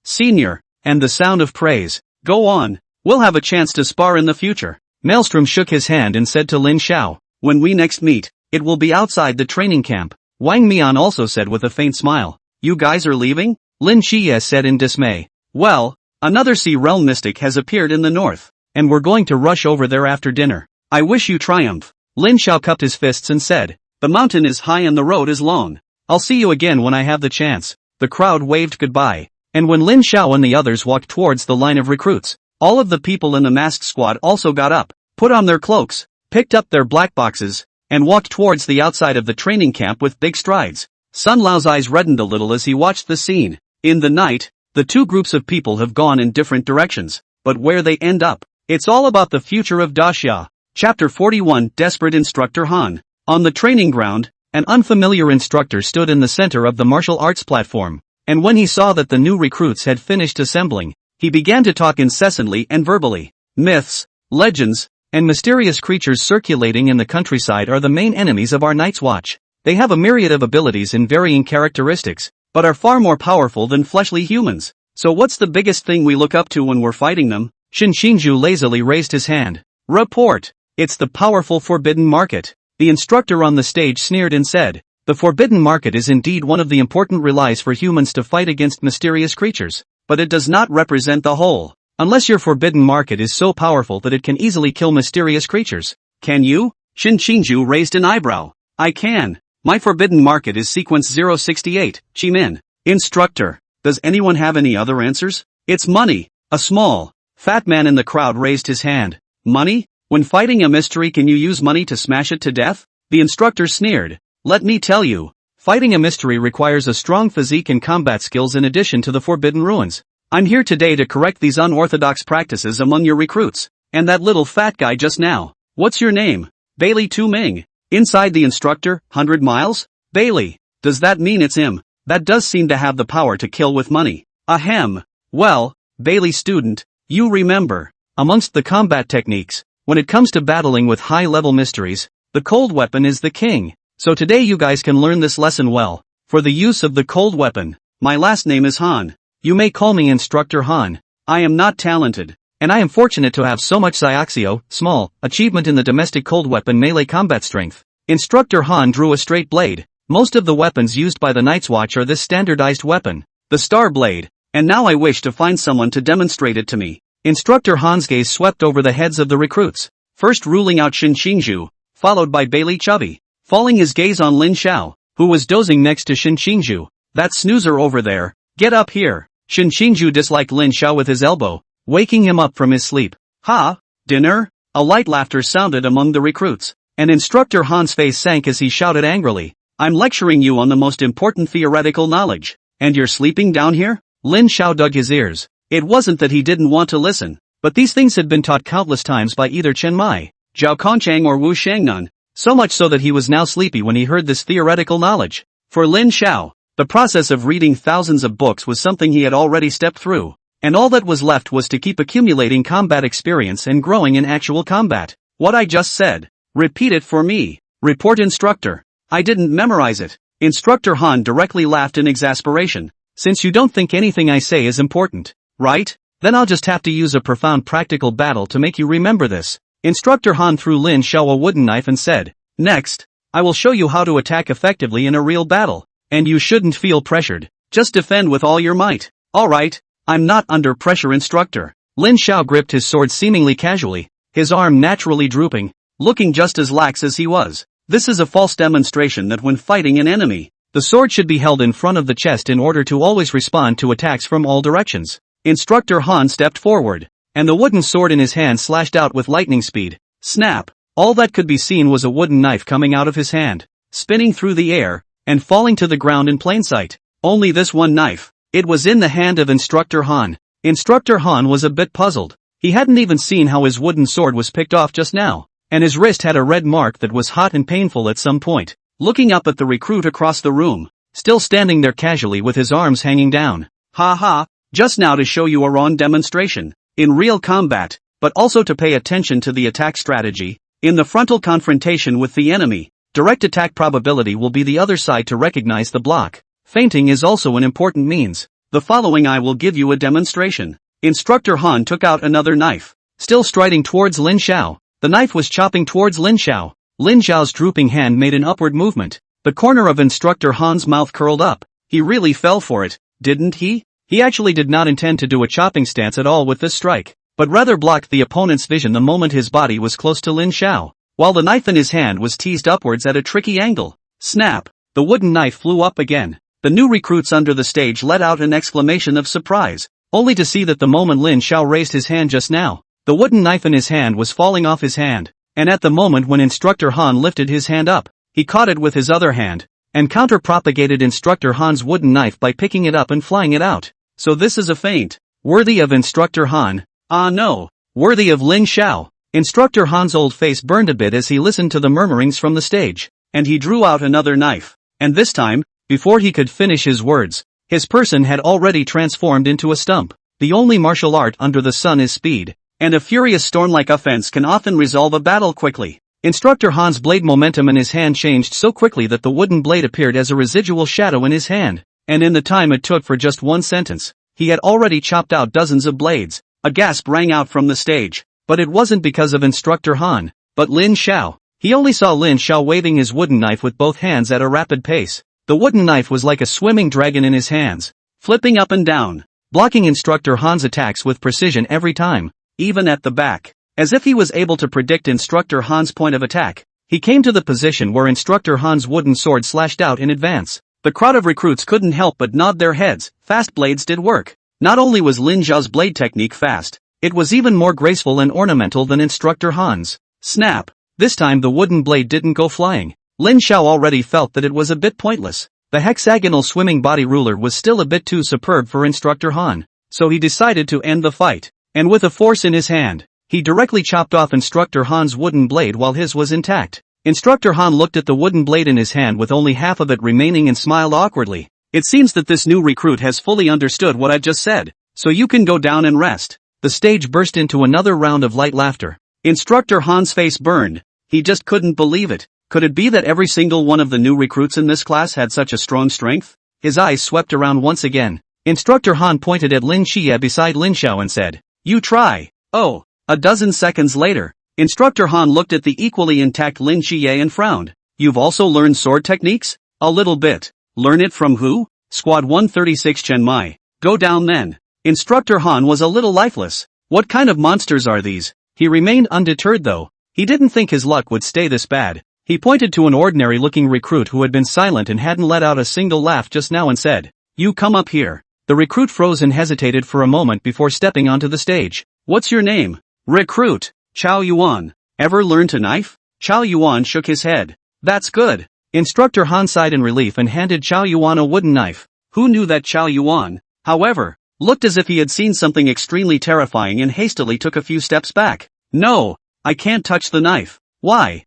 senior, and the sound of praise. Go on, we'll have a chance to spar in the future. Maelstrom shook his hand and said to Lin Xiao, when we next meet, it will be outside the training camp. Wang Mian also said with a faint smile, you guys are leaving? Lin Xie said in dismay. Well, another Sea Realm mystic has appeared in the north, and we're going to rush over there after dinner. I wish you triumph. Lin Xiao cupped his fists and said, the mountain is high and the road is long. I'll see you again when I have the chance. The crowd waved goodbye, and when Lin Xiao and the others walked towards the line of recruits, all of the people in the masked squad also got up, put on their cloaks, picked up their black boxes, and walked towards the outside of the training camp with big strides. Sun Lao's eyes reddened a little as he watched the scene. In the night, the two groups of people have gone in different directions, but where they end up, it's all about the future of Daxia. Chapter 41, Desperate Instructor Han. On the training ground, an unfamiliar instructor stood in the center of the martial arts platform, and when he saw that the new recruits had finished assembling, he began to talk incessantly and verbally. Myths, legends, and mysterious creatures circulating in the countryside are the main enemies of our Night's Watch. They have a myriad of abilities and varying characteristics, but are far more powerful than fleshly humans. So what's the biggest thing we look up to when we're fighting them? Shin Shinju lazily raised his hand. Report! It's the powerful Forbidden Market. The instructor on the stage sneered and said, the Forbidden Market is indeed one of the important relies for humans to fight against mysterious creatures, but it does not represent the whole. Unless your Forbidden Market is so powerful that it can easily kill mysterious creatures. Can you? Shin Shinju raised an eyebrow. I can. My Forbidden Market is sequence 068, Chimin. Instructor, does anyone have any other answers? It's money. A small, fat man in the crowd raised his hand. Money? When fighting a mystery, can you use money to smash it to death? The instructor sneered. Let me tell you, fighting a mystery requires a strong physique and combat skills in addition to the forbidden ruins. I'm here today to correct these unorthodox practices among your recruits. And that little fat guy just now. What's your name? Bailey Tu Ming. Inside the instructor, 100 miles? Bailey. Does that mean it's him? That does seem to have the power to kill with money. Ahem. Well, Bailey student, you remember. Amongst the combat techniques, when it comes to battling with high-level mysteries, the cold weapon is the king. So today you guys can learn this lesson well. For the use of the cold weapon, my last name is Han. You may call me Instructor Han. I am not talented, and I am fortunate to have so much Xiaoxio, small, achievement in the domestic cold weapon melee combat strength. Instructor Han drew a straight blade. Most of the weapons used by the Night's Watch are this standardized weapon, the Star Blade, and now I wish to find someone to demonstrate it to me. Instructor Han's gaze swept over the heads of the recruits, first ruling out Shin Xingzhu, followed by Bailey Chubby, falling his gaze on Lin Xiao, who was dozing next to Shin Xingzhu. That snoozer over there, get up here. Shin Xingzhu disliked Lin Xiao with his elbow, waking him up from his sleep. Ha! Dinner? A light laughter sounded among the recruits, and Instructor Han's face sank as he shouted angrily. I'm lecturing you on the most important theoretical knowledge, and you're sleeping down here? Lin Xiao dug his ears. It wasn't that he didn't want to listen, but these things had been taught countless times by either Chen Mai, Zhao Kongchang or Wu Shangnan, so much so that he was now sleepy when he heard this theoretical knowledge. For Lin Xiao, the process of reading thousands of books was something he had already stepped through, and all that was left was to keep accumulating combat experience and growing in actual combat. What I just said. Repeat it for me. Report instructor. I didn't memorize it. Instructor Han directly laughed in exasperation. Since you don't think anything I say is important, right? Then I'll just have to use a profound practical battle to make you remember this. Instructor Han threw Lin Xiao a wooden knife and said, next, I will show you how to attack effectively in a real battle. And you shouldn't feel pressured. Just defend with all your might. Alright, I'm not under pressure, instructor. Lin Xiao gripped his sword seemingly casually, his arm naturally drooping, looking just as lax as he was. This is a false demonstration that when fighting an enemy, the sword should be held in front of the chest in order to always respond to attacks from all directions. Instructor Han stepped forward, and the wooden sword in his hand slashed out with lightning speed. Snap! All that could be seen was a wooden knife coming out of his hand, spinning through the air, and falling to the ground in plain sight. Only this one knife. It was in the hand of Instructor Han. Instructor Han was a bit puzzled. He hadn't even seen how his wooden sword was picked off just now, and his wrist had a red mark that was hot and painful at some point. Looking up at the recruit across the room, still standing there casually with his arms hanging down. Ha ha, just now to show you a raw demonstration, in real combat, but also to pay attention to the attack strategy. In the frontal confrontation with the enemy, direct attack probability will be the other side to recognize the block. Feinting is also an important means. The following I will give you a demonstration. Instructor Han took out another knife, still striding towards Lin Xiao. The knife was chopping towards Lin Xiao. Lin Xiao's drooping hand made an upward movement. The corner of Instructor Han's mouth curled up. He really fell for it, didn't he? He actually did not intend to do a chopping stance at all with this strike, but rather blocked the opponent's vision the moment his body was close to Lin Xiao, while the knife in his hand was teased upwards at a tricky angle. Snap! The wooden knife flew up again. The new recruits under the stage let out an exclamation of surprise, only to see that the moment Lin Xiao raised his hand just now, the wooden knife in his hand was falling off his hand, and at the moment when Instructor Han lifted his hand up, he caught it with his other hand, and counter-propagated Instructor Han's wooden knife by picking it up and flying it out. So this is a feint, worthy of Instructor Han. Ah no, worthy of Lin Xiao. Instructor Han's old face burned a bit as he listened to the murmurings from the stage, and he drew out another knife, and this time, before he could finish his words, his person had already transformed into a stump. The only martial art under the sun is speed, and a furious storm-like offense can often resolve a battle quickly. Instructor Han's blade momentum in his hand changed so quickly that the wooden blade appeared as a residual shadow in his hand, and in the time it took for just one sentence, he had already chopped out dozens of blades. A gasp rang out from the stage, but it wasn't because of Instructor Han, but Lin Xiao. He only saw Lin Xiao waving his wooden knife with both hands at a rapid pace. The wooden knife was like a swimming dragon in his hands, flipping up and down, blocking Instructor Han's attacks with precision every time, even at the back. As if he was able to predict Instructor Han's point of attack, he came to the position where Instructor Han's wooden sword slashed out in advance. The crowd of recruits couldn't help but nod their heads. Fast blades did work. Not only was Lin Xiao's blade technique fast, It was even more graceful and ornamental than Instructor Han's. Snap! This time the wooden blade didn't go flying. Lin Xiao already felt that it was a bit pointless. The hexagonal swimming body ruler was still a bit too superb for Instructor Han, so he decided to end the fight. And with a force in his hand, he directly chopped off Instructor Han's wooden blade while his was intact. Instructor Han looked at the wooden blade in his hand with only half of it remaining and smiled awkwardly. It seems that this new recruit has fully understood what I just said, so you can go down and rest. The stage burst into another round of light laughter. Instructor Han's face burned. He just couldn't believe it. Could it be that every single one of the new recruits in this class had such a strong strength? His eyes swept around once again. Instructor Han pointed at Lin Xie beside Lin Xiao and said, "You try." Oh, a dozen seconds later, Instructor Han looked at the equally intact Lin Xie and frowned. "You've also learned sword techniques?" "A little bit." "Learn it from who?" "Squad 136 Chen Mai." "Go down then." Instructor Han was a little lifeless. What kind of monsters are these? He remained undeterred though. He didn't think his luck would stay this bad. He pointed to an ordinary-looking recruit who had been silent and hadn't let out a single laugh just now and said, "You come up here." The recruit froze and hesitated for a moment before stepping onto the stage. "What's your name?" "Recruit. Chao Yuan." "Ever learn to knife?" Chao Yuan shook his head. "That's good." Instructor Han sighed in relief and handed Chao Yuan a wooden knife. Who knew that Chao Yuan, however, looked as if he had seen something extremely terrifying and hastily took a few steps back. "No, I can't touch the knife." "Why?"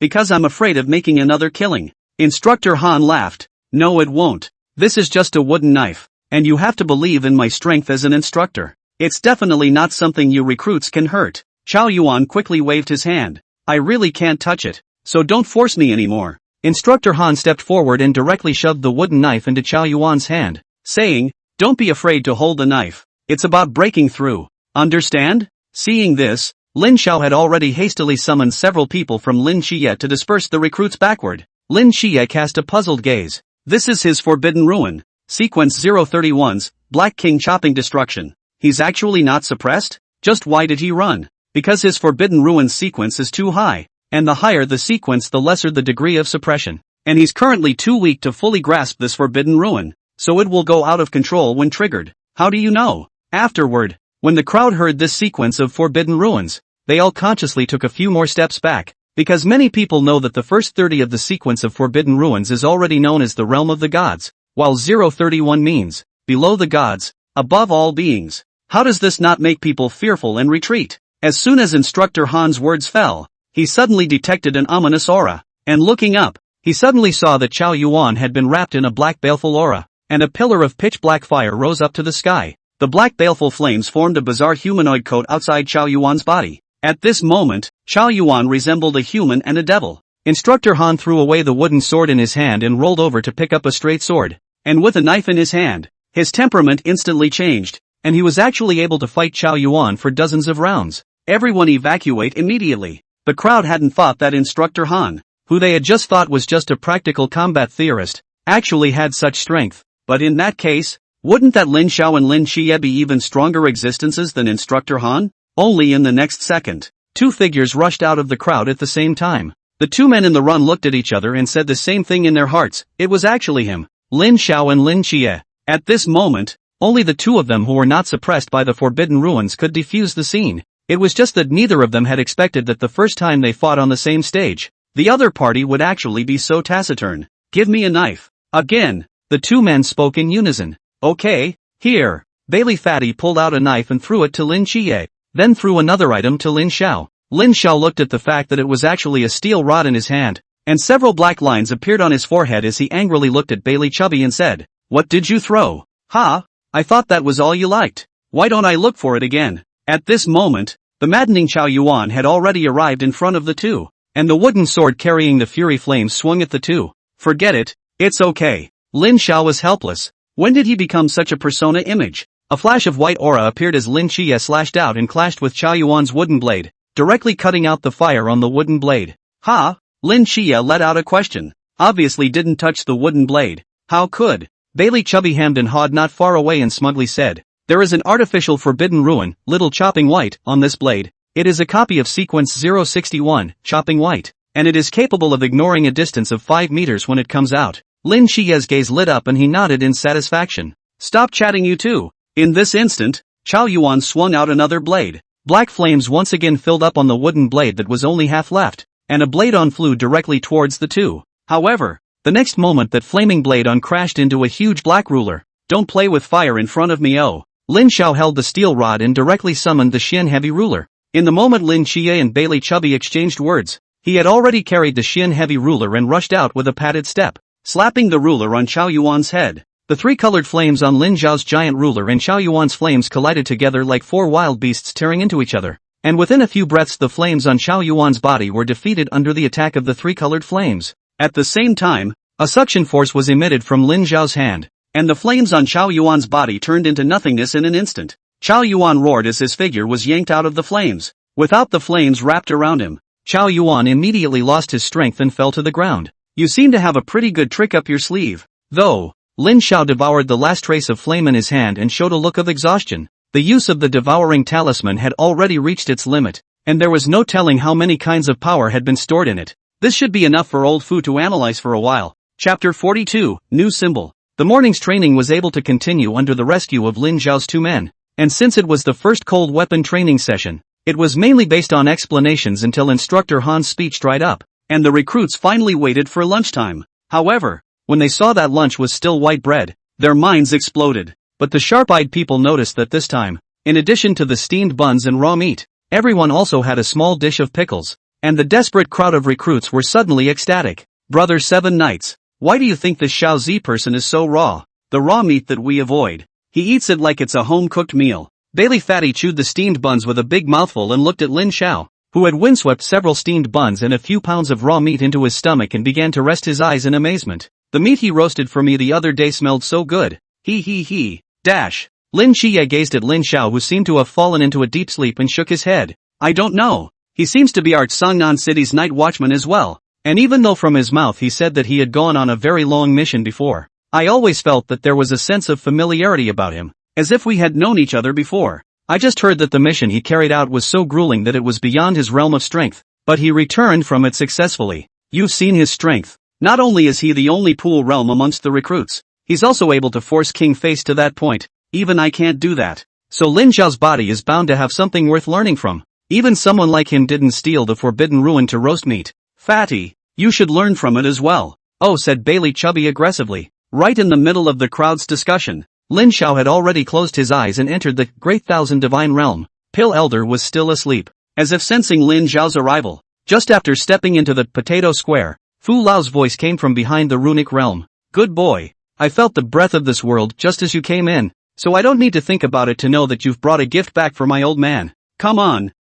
Because I'm afraid of making another killing." Instructor Han laughed. "No, it won't. This is just a wooden knife, and you have to believe in my strength as an instructor. It's definitely not something you recruits can hurt." Chao Yuan quickly waved his hand. "I really can't touch it, so don't force me anymore." Instructor Han stepped forward and directly shoved the wooden knife into Chao Yuan's hand, saying, "Don't be afraid to hold the knife. It's about breaking through. Understand?" Seeing this, Lin Xiao had already hastily summoned several people from Lin Xie to disperse the recruits backward. Lin Xie cast a puzzled gaze. This is his Forbidden Ruin. Sequence 031's, Black King Chopping Destruction. He's actually not suppressed? Just why did he run? Because his Forbidden Ruin sequence is too high, and the higher the sequence the lesser the degree of suppression. And he's currently too weak to fully grasp this Forbidden Ruin, so it will go out of control when triggered. How do you know? Afterward, when the crowd heard this sequence of Forbidden Ruins, they all consciously took a few more steps back, because many people know that the first 30 of the sequence of Forbidden Ruins is already known as the Realm of the Gods, while 031 means, below the gods, above all beings. How does this not make people fearful and retreat? As soon as Instructor Han's words fell, he suddenly detected an ominous aura, and looking up, he suddenly saw that Chao Yuan had been wrapped in a black baleful aura, and a pillar of pitch-black fire rose up to the sky. The black baleful flames formed a bizarre humanoid coat outside Chao Yuan's body. At this moment, Chao Yuan resembled a human and a devil. Instructor Han threw away the wooden sword in his hand and rolled over to pick up a straight sword. And with a knife in his hand, his temperament instantly changed, and he was actually able to fight Chao Yuan for dozens of rounds. Everyone evacuate immediately. The crowd hadn't thought that Instructor Han, who they had just thought was just a practical combat theorist, actually had such strength. But in that case, wouldn't that Lin Xiao and Lin Xie be even stronger existences than Instructor Han? Only in the next second, two figures rushed out of the crowd at the same time. The two men in the run looked at each other and said the same thing in their hearts. It was actually him, Lin Xiao and Lin Xie. At this moment, only the two of them who were not suppressed by the Forbidden Ruins could defuse the scene. It was just that neither of them had expected that the first time they fought on the same stage, the other party would actually be so taciturn. "Give me a knife." Again, the two men spoke in unison. "Okay, here." Bailey Fatty pulled out a knife and threw it to Lin Xie, then threw another item to Lin Xiao. Lin Xiao looked at the fact that it was actually a steel rod in his hand, and several black lines appeared on his forehead as he angrily looked at Bailey Chubby and said, "What did you throw? Ha? I thought that was all you liked. Why don't I look for it again?" At this moment, the maddening Chao Yuan had already arrived in front of the two, and the wooden sword carrying the fury flames swung at the two. "Forget it, it's okay." Lin Xiao was helpless. When did he become such a persona image? A flash of white aura appeared as Lin Xie slashed out and clashed with Chao Yuan's wooden blade, directly cutting out the fire on the wooden blade. "Ha?" Lin Xie let out a question. Obviously didn't touch the wooden blade. "How could?" Bailey Chubby hemmed and hawed not far away and smugly said, "There is an artificial Forbidden Ruin, Little Chopping White, on this blade. It is a copy of sequence 061, Chopping White, and it is capable of ignoring a distance of 5 meters when it comes out." Lin Xie's gaze lit up and he nodded in satisfaction. "Stop chatting you two." In this instant, Chao Yuan swung out another blade. Black flames once again filled up on the wooden blade that was only half left, and a blade on flew directly towards the two. However, the next moment that flaming blade on crashed into a huge black ruler. Don't play with fire in front of me, oh. Lin Xiao held the steel rod and directly summoned the Xian heavy ruler. In the moment Lin Chie and Bailey Chubby exchanged words, he had already carried the Xian heavy ruler and rushed out with a padded step, slapping the ruler on Chao Yuan's head. The three colored flames on Lin Zhao's giant ruler and Chao Yuan's flames collided together like four wild beasts tearing into each other, and within a few breaths the flames on Chao Yuan's body were defeated under the attack of the three colored flames. At the same time, a suction force was emitted from Lin Zhao's hand, and the flames on Chao Yuan's body turned into nothingness in an instant. Chao Yuan roared as his figure was yanked out of the flames. Without the flames wrapped around him, Chao Yuan immediately lost his strength and fell to the ground. You seem to have a pretty good trick up your sleeve, though. Lin Xiao devoured the last trace of flame in his hand and showed a look of exhaustion. The use of the devouring talisman had already reached its limit, and there was no telling how many kinds of power had been stored in it. This should be enough for old Fu to analyze for a while. Chapter 42, New Symbol. The morning's training was able to continue under the rescue of Lin Zhao's two men, and since it was the first cold weapon training session, it was mainly based on explanations until Instructor Han's speech dried up, and the recruits finally waited for lunchtime. However, when they saw that lunch was still white bread, their minds exploded. But the sharp-eyed people noticed that this time, in addition to the steamed buns and raw meat, everyone also had a small dish of pickles, and the desperate crowd of recruits were suddenly ecstatic. Brother Seven Knights, why do you think this Xiao Zi person is so raw? The raw meat that we avoid. He eats it like it's a home-cooked meal. Bailey Fatty chewed the steamed buns with a big mouthful and looked at Lin Xiao, who had windswept several steamed buns and a few pounds of raw meat into his stomach and began to rest his eyes in amazement. The meat he roasted for me the other day smelled so good. He. Dash. Lin Chiye gazed at Lin Xiao, who seemed to have fallen into a deep sleep, and shook his head. I don't know. He seems to be our Sangnan City's night watchman as well. And even though from his mouth he said that he had gone on a very long mission before, I always felt that there was a sense of familiarity about him, as if we had known each other before. I just heard that the mission he carried out was so grueling that it was beyond his realm of strength, but he returned from it successfully. You've seen his strength. Not only is he the only pool realm amongst the recruits, he's also able to force King Face to that point. Even I can't do that. So Lin Zhao's body is bound to have something worth learning from. Even someone like him didn't steal the forbidden ruin to roast meat. Fatty, you should learn from it as well. Oh, said Bailey Chubby aggressively. Right in the middle of the crowd's discussion, Lin Xiao had already closed his eyes and entered the Great Thousand Divine Realm. Pill Elder was still asleep, as if sensing Lin Zhao's arrival. Just after stepping into the potato square, Fu Lao's voice came from behind the runic realm. Good boy. I felt the breath of this world just as you came in, so I don't need to think about it to know that you've brought a gift back for my old man. Come on.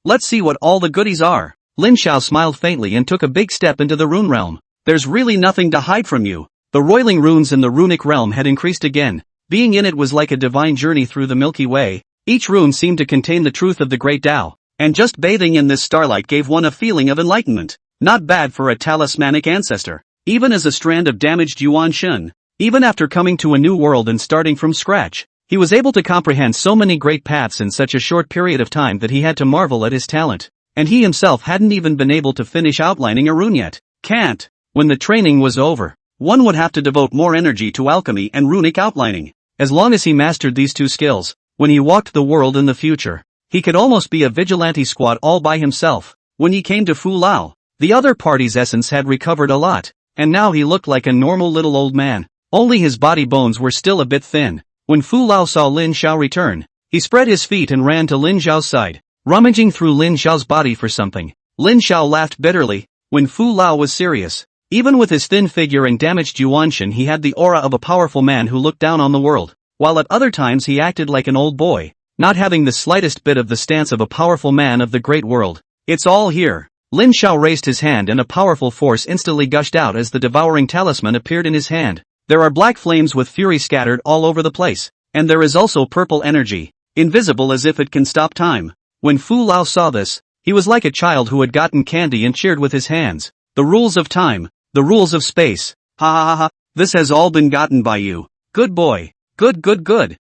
Let's see what all the goodies are. Lin Xiao smiled faintly and took a big step into the rune realm. There's really nothing to hide from you. The roiling runes in the runic realm had increased again. Being in it was like a divine journey through the Milky Way. Each rune seemed to contain the truth of the great Tao, and just bathing in this starlight gave one a feeling of enlightenment. Not bad for a talismanic ancestor. Even as a strand of damaged Yuan Shun, even after coming to a new world and starting from scratch, he was able to comprehend so many great paths in such a short period of time that he had to marvel at his talent. And he himself hadn't even been able to finish outlining a rune yet. Can't. When the training was over, one would have to devote more energy to alchemy and runic outlining. As long as he mastered these two skills, when he walked the world in the future, he could almost be a vigilante squad all by himself. When he came to Fu Lao, the other party's essence had recovered a lot, and now he looked like a normal little old man. Only his body bones were still a bit thin. When Fu Lao saw Lin Xiao return, he spread his feet and ran to Lin Xiao's side, rummaging through Lin Xiao's body for something. Lin Xiao laughed bitterly. When Fu Lao was serious, even with his thin figure and damaged Yuanshan, he had the aura of a powerful man who looked down on the world, while at other times he acted like an old boy, not having the slightest bit of the stance of a powerful man of the great world. It's all here. Lin Xiao raised his hand and a powerful force instantly gushed out as the devouring talisman appeared in his hand. There are black flames with fury scattered all over the place, and there is also purple energy, invisible as if it can stop time. When Fu Lao saw this, he was like a child who had gotten candy and cheered with his hands. The rules of time, the rules of space. Ha. This has all been gotten by you. Good boy. Good.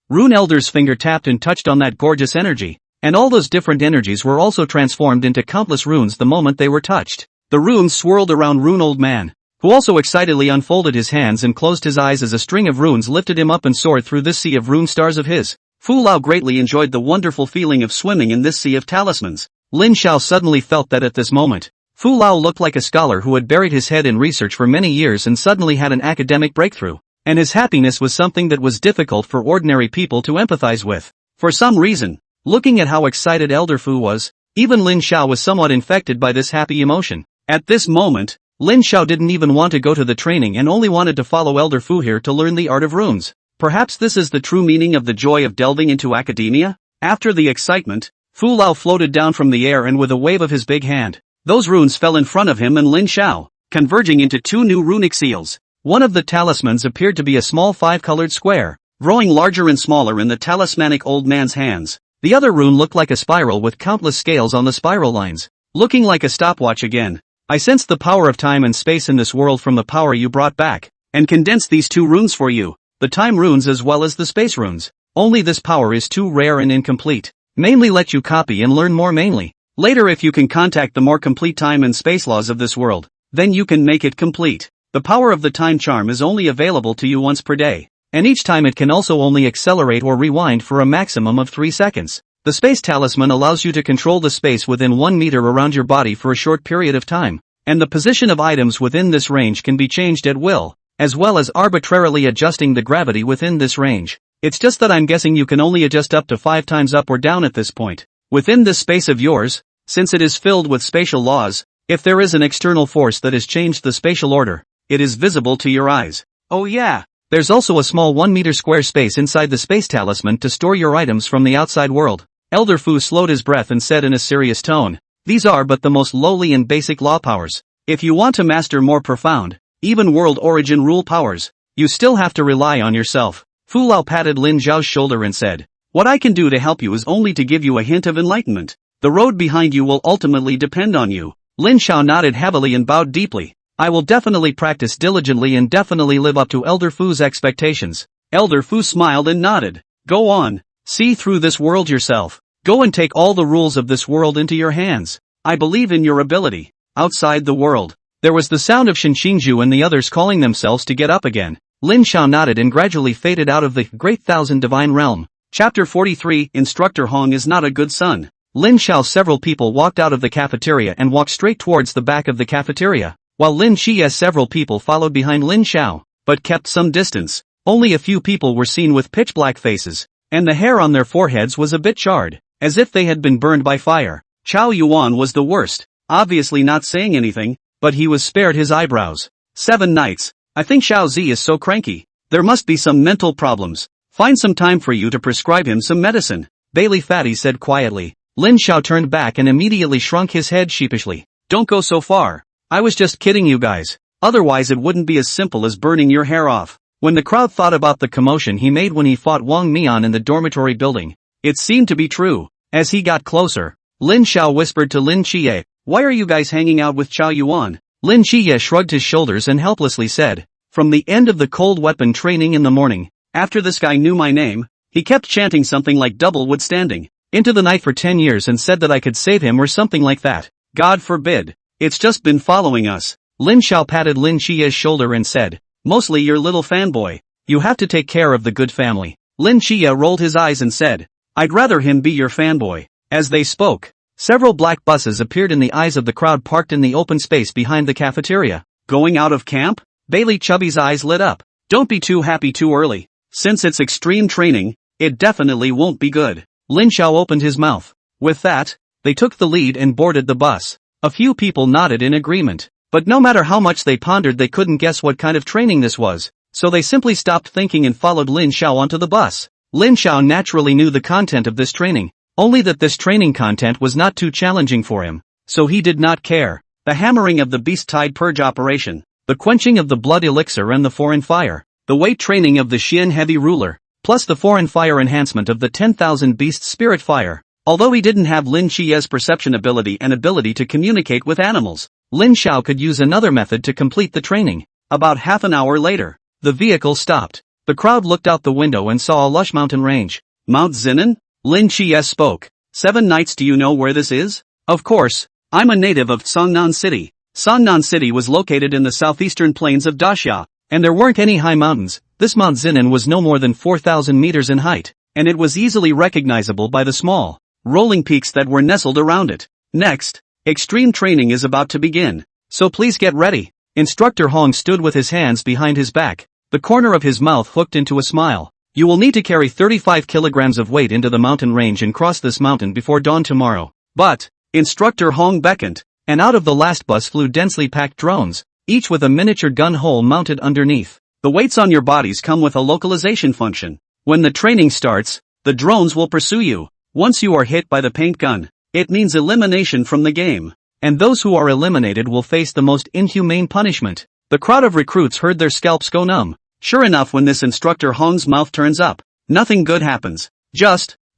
Rune Elder's finger tapped and touched on that gorgeous energy, and all those different energies were also transformed into countless runes the moment they were touched. The runes swirled around Rune Old Man, who also excitedly unfolded his hands and closed his eyes as a string of runes lifted him up and soared through this sea of rune stars of his. Fu Lao greatly enjoyed the wonderful feeling of swimming in this sea of talismans. Lin Xiao suddenly felt that at this moment, Fu Lao looked like a scholar who had buried his head in research for many years and suddenly had an academic breakthrough. And his happiness was something that was difficult for ordinary people to empathize with. For some reason, looking at how excited Elder Fu was, even Lin Xiao was somewhat infected by this happy emotion. At this moment, Lin Xiao didn't even want to go to the training and only wanted to follow Elder Fu here to learn the art of runes. Perhaps this is the true meaning of the joy of delving into academia? After the excitement, Fu Lao floated down from the air and with a wave of his big hand, those runes fell in front of him and Lin Xiao, converging into two new runic seals. One of the talismans appeared to be a small five-colored square, growing larger and smaller in the talismanic old man's hands. The other rune looked like a spiral with countless scales on the spiral lines, looking like a stopwatch again. I sensed the power of time and space in this world from the power you brought back, and condensed these two runes for you, the time runes as well as the space runes. Only this power is too rare and incomplete. Mainly let you copy and learn more mainly. Later if you can contact the more complete time and space laws of this world, then you can make it complete. The power of the time charm is only available to you once per day, and each time it can also only accelerate or rewind for a maximum of 3 seconds. The space talisman allows you to control the space within 1 meter around your body for a short period of time, and the position of items within this range can be changed at will, as well as arbitrarily adjusting the gravity within this range. It's just that I'm guessing you can only adjust up to 5 times up or down at this point. Within this space of yours, since it is filled with spatial laws, if there is an external force that has changed the spatial order, it is visible to your eyes. Oh yeah, there's also a small 1 meter square space inside the space talisman to store your items from the outside world. Elder Fu slowed his breath and said in a serious tone, these are but the most lowly and basic law powers. If you want to master more profound, even world origin rule powers, you still have to rely on yourself. Fu Lao patted Lin Xiao's shoulder and said, what I can do to help you is only to give you a hint of enlightenment. The road behind you will ultimately depend on you. Lin Xiao nodded heavily and bowed deeply. I will definitely practice diligently and definitely live up to Elder Fu's expectations. Elder Fu smiled and nodded. Go on, see through this world yourself. Go and take all the rules of this world into your hands. I believe in your ability. Outside the world, there was the sound of Shinxinju and the others calling themselves to get up again. Lin Xiao nodded and gradually faded out of the Great Thousand Divine Realm. Chapter 43 Instructor Hong is not a good son. Lin Xiao several people walked out of the cafeteria and walked straight towards the back of the cafeteria, while Lin Xia's several people followed behind Lin Xiao, but kept some distance. Only a few people were seen with pitch-black faces, and the hair on their foreheads was a bit charred, as if they had been burned by fire. Chao Yuan was the worst, obviously not saying anything, but he was spared his eyebrows. 7 nights. I think Xiao Zi is so cranky. There must be some mental problems. Find some time for you to prescribe him some medicine. Bailey Fatty said quietly. Lin Xiao turned back and immediately shrunk his head sheepishly. Don't go so far. I was just kidding you guys. Otherwise it wouldn't be as simple as burning your hair off. When the crowd thought about the commotion he made when he fought Wang Mian in the dormitory building, it seemed to be true. As he got closer, Lin Xiao whispered to Lin Qiye, why are you guys hanging out with Chao Yuan? Lin Qiye shrugged his shoulders and helplessly said, from the end of the cold weapon training in the morning, after this guy knew my name, he kept chanting something like double wood standing into the night for 10 years and said that I could save him or something like that. God forbid. It's just been following us. Lin Xiao patted Lin Qiye's shoulder and said, mostly your little fanboy. You have to take care of the good family. Lin Qiye rolled his eyes and said, I'd rather him be your fanboy. As they spoke, several black buses appeared in the eyes of the crowd parked in the open space behind the cafeteria. Going out of camp? Bailey Chubby's eyes lit up. Don't be too happy too early. Since it's extreme training, it definitely won't be good. Lin Xiao opened his mouth. With that, they took the lead and boarded the bus. A few people nodded in agreement, but no matter how much they pondered they couldn't guess what kind of training this was, so they simply stopped thinking and followed Lin Xiao onto the bus. Lin Xiao naturally knew the content of this training, only that this training content was not too challenging for him, so he did not care. The hammering of the beast-tide purge operation, the quenching of the blood elixir and the foreign fire, the weight training of the Xian heavy ruler, plus the foreign fire enhancement of the 10,000 beast spirit fire. Although he didn't have Lin Qiye's perception ability and ability to communicate with animals, Lin Xiao could use another method to complete the training. About half an hour later, the vehicle stopped. The crowd looked out the window and saw a lush mountain range. Mount Zinan? Lin Qiye spoke. 7 nights. Do you know where this is? Of course, I'm a native of Songnan City. Sangnan City was located in the southeastern plains of Daxia, and there weren't any high mountains. This Mount Zinan was no more than 4,000 meters in height, and it was easily recognizable by the small, rolling peaks that were nestled around it. Next, extreme training is about to begin, so please get ready. Instructor Hong stood with his hands behind his back, the corner of his mouth hooked into a smile. You will need to carry 35 kilograms of weight into the mountain range and cross this mountain before dawn tomorrow. But, Instructor Hong beckoned, and out of the last bus flew densely packed drones, each with a miniature gun hole mounted underneath. The weights on your bodies come with a localization function. When the training starts, the drones will pursue you. Once you are hit by the paint gun, it means elimination from the game. And those who are eliminated will face the most inhumane punishment. The crowd of recruits heard their scalps go numb. Sure enough, when this Instructor Hong's mouth turns up, nothing good happens.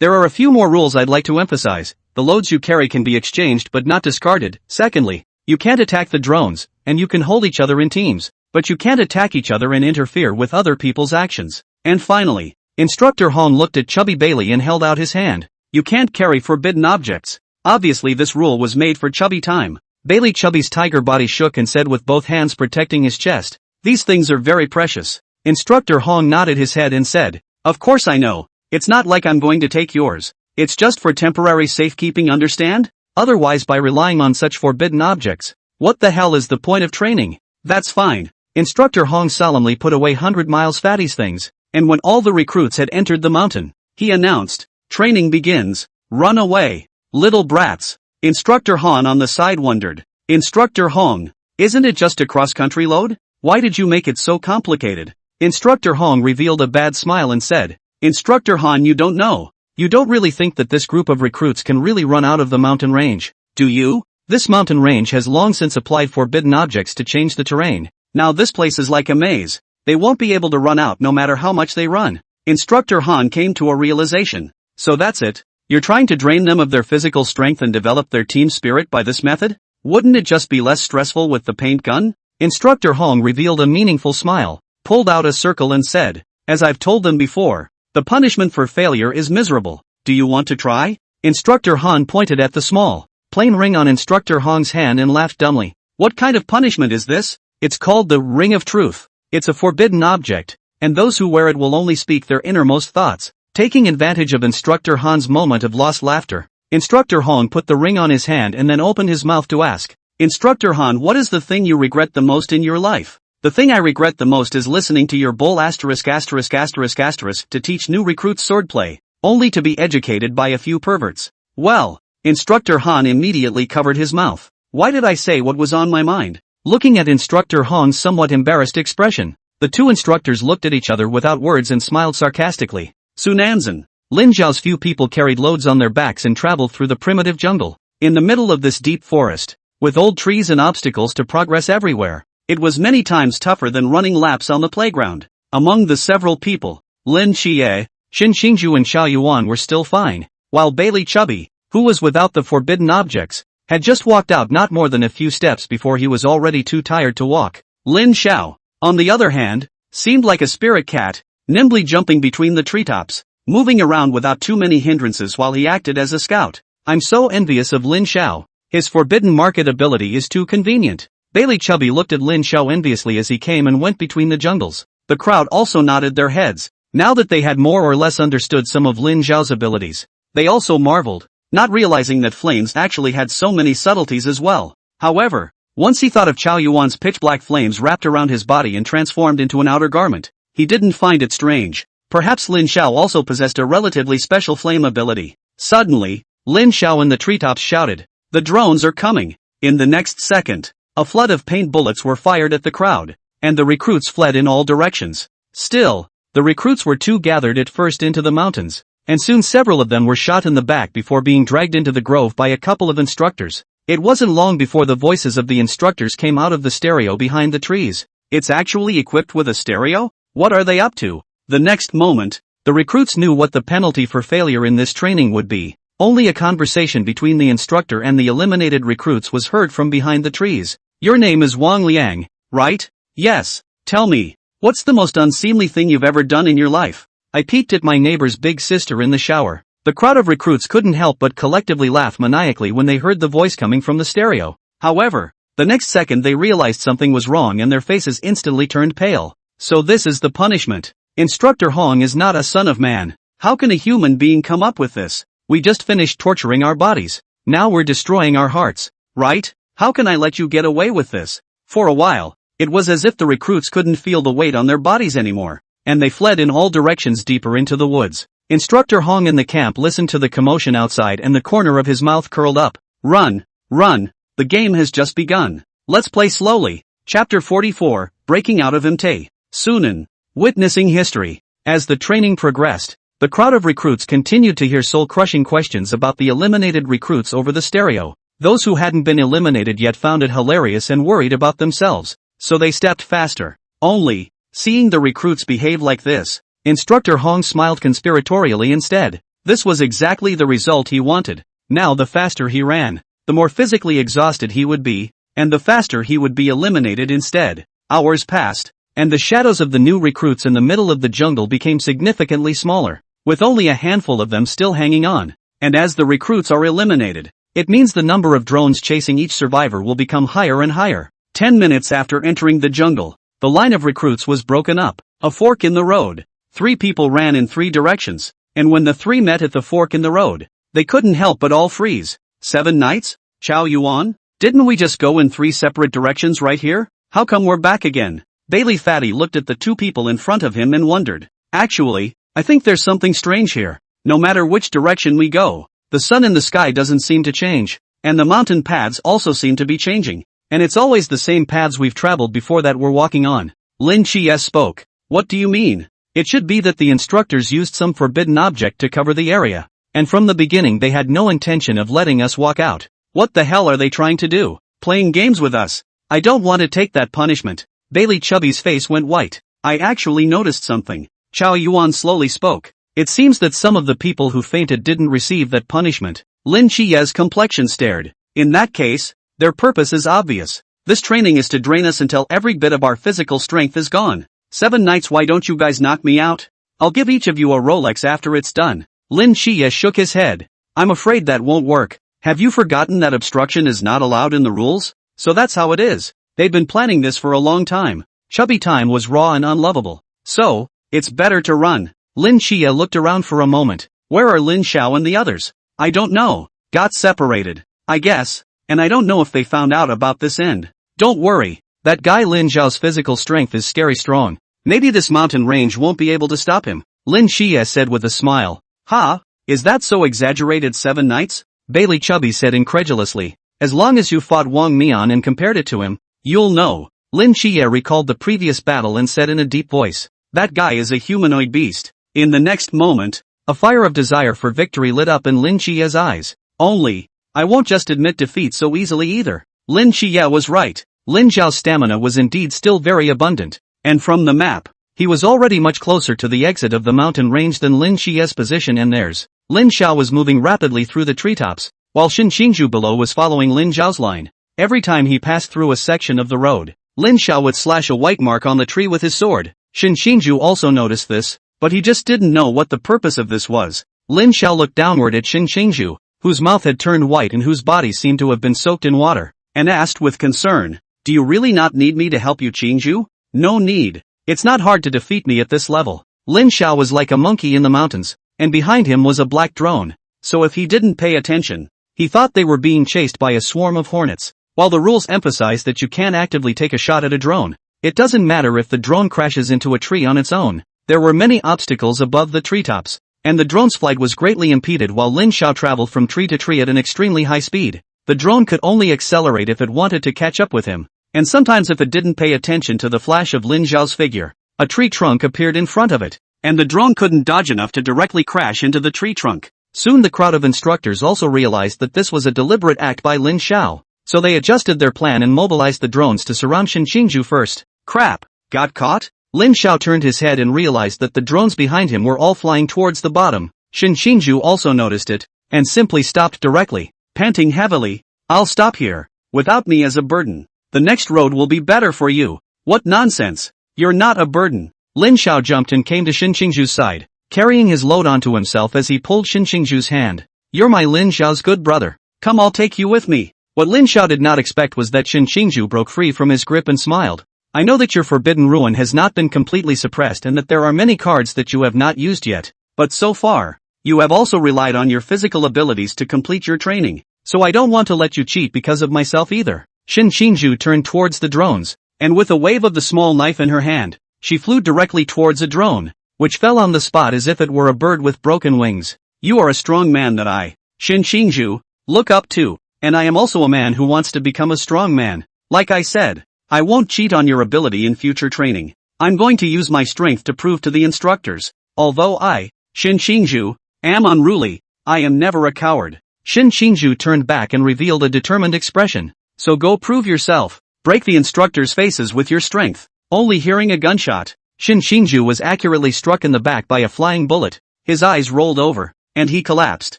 There are a few more rules I'd like to emphasize. The loads you carry can be exchanged but not discarded. Secondly, you can't attack the drones, and you can hold each other in teams, but you can't attack each other and interfere with other people's actions. And finally, Instructor Hong looked at Chubby Bailey and held out his hand. You can't carry forbidden objects. Obviously this rule was made for Chubby time. Bailey Chubby's tiger body shook and said with both hands protecting his chest, "These things are very precious." Instructor Hong nodded his head and said, "Of course I know. It's not like I'm going to take yours. It's just for temporary safekeeping, understand? Otherwise by relying on such forbidden objects, what the hell is the point of training?" "That's fine." Instructor Hong solemnly put away 100 miles fatties things, and when all the recruits had entered the mountain, he announced, "Training begins. Run away, little brats." Instructor Han on the side wondered, "Instructor Hong, isn't it just a cross-country load? Why did you make it so complicated?" Instructor Hong revealed a bad smile and said, "Instructor Han, you don't know. You don't really think that this group of recruits can really run out of the mountain range, do you? This mountain range has long since applied forbidden objects to change the terrain. Now this place is like a maze. They won't be able to run out no matter how much they run." Instructor Han came to a realization. "So that's it? You're trying to drain them of their physical strength and develop their team spirit by this method? Wouldn't it just be less stressful with the paint gun?" Instructor Hong revealed a meaningful smile, pulled out a circle and said, "As I've told them before, the punishment for failure is miserable. Do you want to try?" Instructor Han pointed at the small, plain ring on Instructor Hong's hand and laughed dumbly. "What kind of punishment is this?" "It's called the Ring of Truth. It's a forbidden object, and those who wear it will only speak their innermost thoughts." Taking advantage of Instructor Han's moment of lost laughter, Instructor Hong put the ring on his hand and then opened his mouth to ask, "Instructor Han, what is the thing you regret the most in your life?" "The thing I regret the most is listening to your bull ***** to teach new recruits swordplay, only to be educated by a few perverts." Well, Instructor Han immediately covered his mouth. Why did I say what was on my mind? Looking at Instructor Hong's somewhat embarrassed expression, the two instructors looked at each other without words and smiled sarcastically. Sunanzan, Lin Zhao's few people carried loads on their backs and traveled through the primitive jungle. In the middle of this deep forest, with old trees and obstacles to progress everywhere, it was many times tougher than running laps on the playground. Among the several people, Lin Xie, Xin Xingzhu and Xiao Yuan were still fine, while Bailey Chubby, who was without the forbidden objects, had just walked out not more than a few steps before he was already too tired to walk. Lin Xiao, on the other hand, seemed like a spirit cat, nimbly jumping between the treetops, moving around without too many hindrances while he acted as a scout. I'm so envious of Lin Xiao. His forbidden market ability is too convenient. Bailey Chubby looked at Lin Xiao enviously as he came and went between the jungles. The crowd also nodded their heads. Now that they had more or less understood some of Lin Xiao's abilities, they also marveled, not realizing that flames actually had so many subtleties as well. However, once he thought of Xiao Yuan's pitch-black flames wrapped around his body and transformed into an outer garment, he didn't find it strange. Perhaps Lin Xiao also possessed a relatively special flame ability. Suddenly, Lin Xiao in the treetops shouted, "The drones are coming!" In the next second, a flood of paint bullets were fired at the crowd, and the recruits fled in all directions. Still, the recruits were too gathered at first into the mountains, and soon several of them were shot in the back before being dragged into the grove by a couple of instructors. It wasn't long before the voices of the instructors came out of the stereo behind the trees. "It's actually equipped with a stereo? What are they up to?" The next moment, the recruits knew what the penalty for failure in this training would be. Only a conversation between the instructor and the eliminated recruits was heard from behind the trees. "Your name is Wang Liang, right?" "Yes. Tell me, what's the most unseemly thing you've ever done in your life?" "I peeked at my neighbor's big sister in the shower." The crowd of recruits couldn't help but collectively laugh maniacally when they heard the voice coming from the stereo. However, The next second they realized something was wrong and their faces instantly turned pale. So this is the punishment. Instructor Hong is not a son of man. How can a human being come up with this? We just finished torturing our bodies. Now we're destroying our hearts, right? How can I let you get away with this? For a while, it was as if the recruits couldn't feel the weight on their bodies anymore, and they fled in all directions deeper into the woods. Instructor Hong in the camp listened to the commotion outside and the corner of his mouth curled up. Run, run, the game has just begun. Let's play slowly. Chapter 44, Breaking Out of Imte. Sunan. Witnessing history. As the training progressed, the crowd of recruits continued to hear soul-crushing questions about the eliminated recruits over the stereo. Those who hadn't been eliminated yet found it hilarious and worried about themselves, so they stepped faster. Only, seeing the recruits behave like this, Instructor Hong smiled conspiratorially instead. This was exactly the result he wanted. Now the faster he ran, the more physically exhausted he would be, and the faster he would be eliminated instead. Hours passed, and the shadows of the new recruits in the middle of the jungle became significantly smaller, with only a handful of them still hanging on. And as the recruits are eliminated, it means the number of drones chasing each survivor will become higher and higher. 10 minutes after entering the jungle, the line of recruits was broken up. A fork in the road. 3 people ran in 3 directions, and when the 3 met at the fork in the road, they couldn't help but all freeze. 7 nights? Chow Yuan? Didn't we just go in 3 separate directions right here? How come we're back again? Bailey Fatty looked at the 2 people in front of him and wondered. Actually, I think there's something strange here. No matter which direction we go, the sun in the sky doesn't seem to change, and the mountain paths also seem to be changing, and it's always the same paths we've traveled before that we're walking on. Lin Chies spoke. What do you mean? It should be that the instructors used some forbidden object to cover the area, and from the beginning they had no intention of letting us walk out. What the hell are they trying to do? Playing games with us? I don't want to take that punishment. Bailey Chubby's face went white. I actually noticed something. Chow Yuan slowly spoke. It seems that some of the people who fainted didn't receive that punishment. Lin Chies' complexion stared. In that case, their purpose is obvious. This training is to drain us until every bit of our physical strength is gone. 7 nights, why don't you guys knock me out? I'll give each of you a Rolex after it's done. Lin Chies shook his head. I'm afraid that won't work. Have you forgotten that obstruction is not allowed in the rules? So that's how it is. They've been planning this for a long time. Chubby time was raw and unlovable. So, it's better to run. Lin Chies looked around for a moment. Where are Lin Xiao and the others? I don't know. Got separated, I guess, and I don't know if they found out about this end. Don't worry. That guy Lin Xiao's physical strength is scary strong. Maybe this mountain range won't be able to stop him. Lin Chies said with a smile. Ha? Is that so exaggerated? 7 nights? Bailey Chubby said incredulously. As long as you fought Wang Mian and compared it to him, you'll know. Lin Chies recalled the previous battle and said in a deep voice. That guy is a humanoid beast. In the next moment, a fire of desire for victory lit up in Lin Chies' eyes. Only, I won't just admit defeat so easily either. Lin Chies was right. Lin Xiao's stamina was indeed still very abundant, and from the map, he was already much closer to the exit of the mountain range than Lin Chies' position and theirs. Lin Xiao was moving rapidly through the treetops, while Xin Xingju below was following Lin Xiao's line. Every time he passed through a section of the road, Lin Xiao would slash a white mark on the tree with his sword. Xin Xingju also noticed this, but he just didn't know what the purpose of this was. Lin Xiao looked downward at Xin Xingju, whose mouth had turned white and whose body seemed to have been soaked in water, and asked with concern, do you really not need me to help you, Xingju? No need. It's not hard to defeat me at this level. Lin Xiao was like a monkey in the mountains, and behind him was a black drone, so if he didn't pay attention, he thought they were being chased by a swarm of hornets. While the rules emphasize that you can't actively take a shot at a drone, it doesn't matter if the drone crashes into a tree on its own. There were many obstacles above the treetops, and the drone's flight was greatly impeded while Lin Xiao traveled from tree to tree at an extremely high speed. The drone could only accelerate if it wanted to catch up with him, and sometimes if it didn't pay attention to the flash of Lin Xiao's figure, a tree trunk appeared in front of it, and the drone couldn't dodge enough to directly crash into the tree trunk. Soon the crowd of instructors also realized that this was a deliberate act by Lin Xiao, so they adjusted their plan and mobilized the drones to surround Xin Xingju first. Crap! Got caught? Lin Xiao turned his head and realized that the drones behind him were all flying towards the bottom. Xin Xingju also noticed it, and simply stopped directly, panting heavily. I'll stop here. Without me as a burden, the next road will be better for you. What nonsense! You're not a burden. Lin Xiao jumped and came to Xin Xingju's side, carrying his load onto himself as he pulled Xin Xingju's hand. You're my Lin Xiao's good brother. Come, I'll take you with me. What Lin Xiao did not expect was that Shin Qingju broke free from his grip and smiled. I know that your forbidden ruin has not been completely suppressed and that there are many cards that you have not used yet, but so far, you have also relied on your physical abilities to complete your training, so I don't want to let you cheat because of myself either. Shin Qingju turned towards the drones, and with a wave of the small knife in her hand, she flew directly towards a drone, which fell on the spot as if it were a bird with broken wings. You are a strong man that I, Shin Qingju, look up to, and I am also a man who wants to become a strong man. Like I said, I won't cheat on your ability in future training. I'm going to use my strength to prove to the instructors. Although I, Shin Qingju, am unruly, I am never a coward. Shin Qingju turned back and revealed a determined expression. So go prove yourself. Break the instructors' faces with your strength. Only hearing a gunshot, Shin Qingju was accurately struck in the back by a flying bullet. His eyes rolled over, and he collapsed.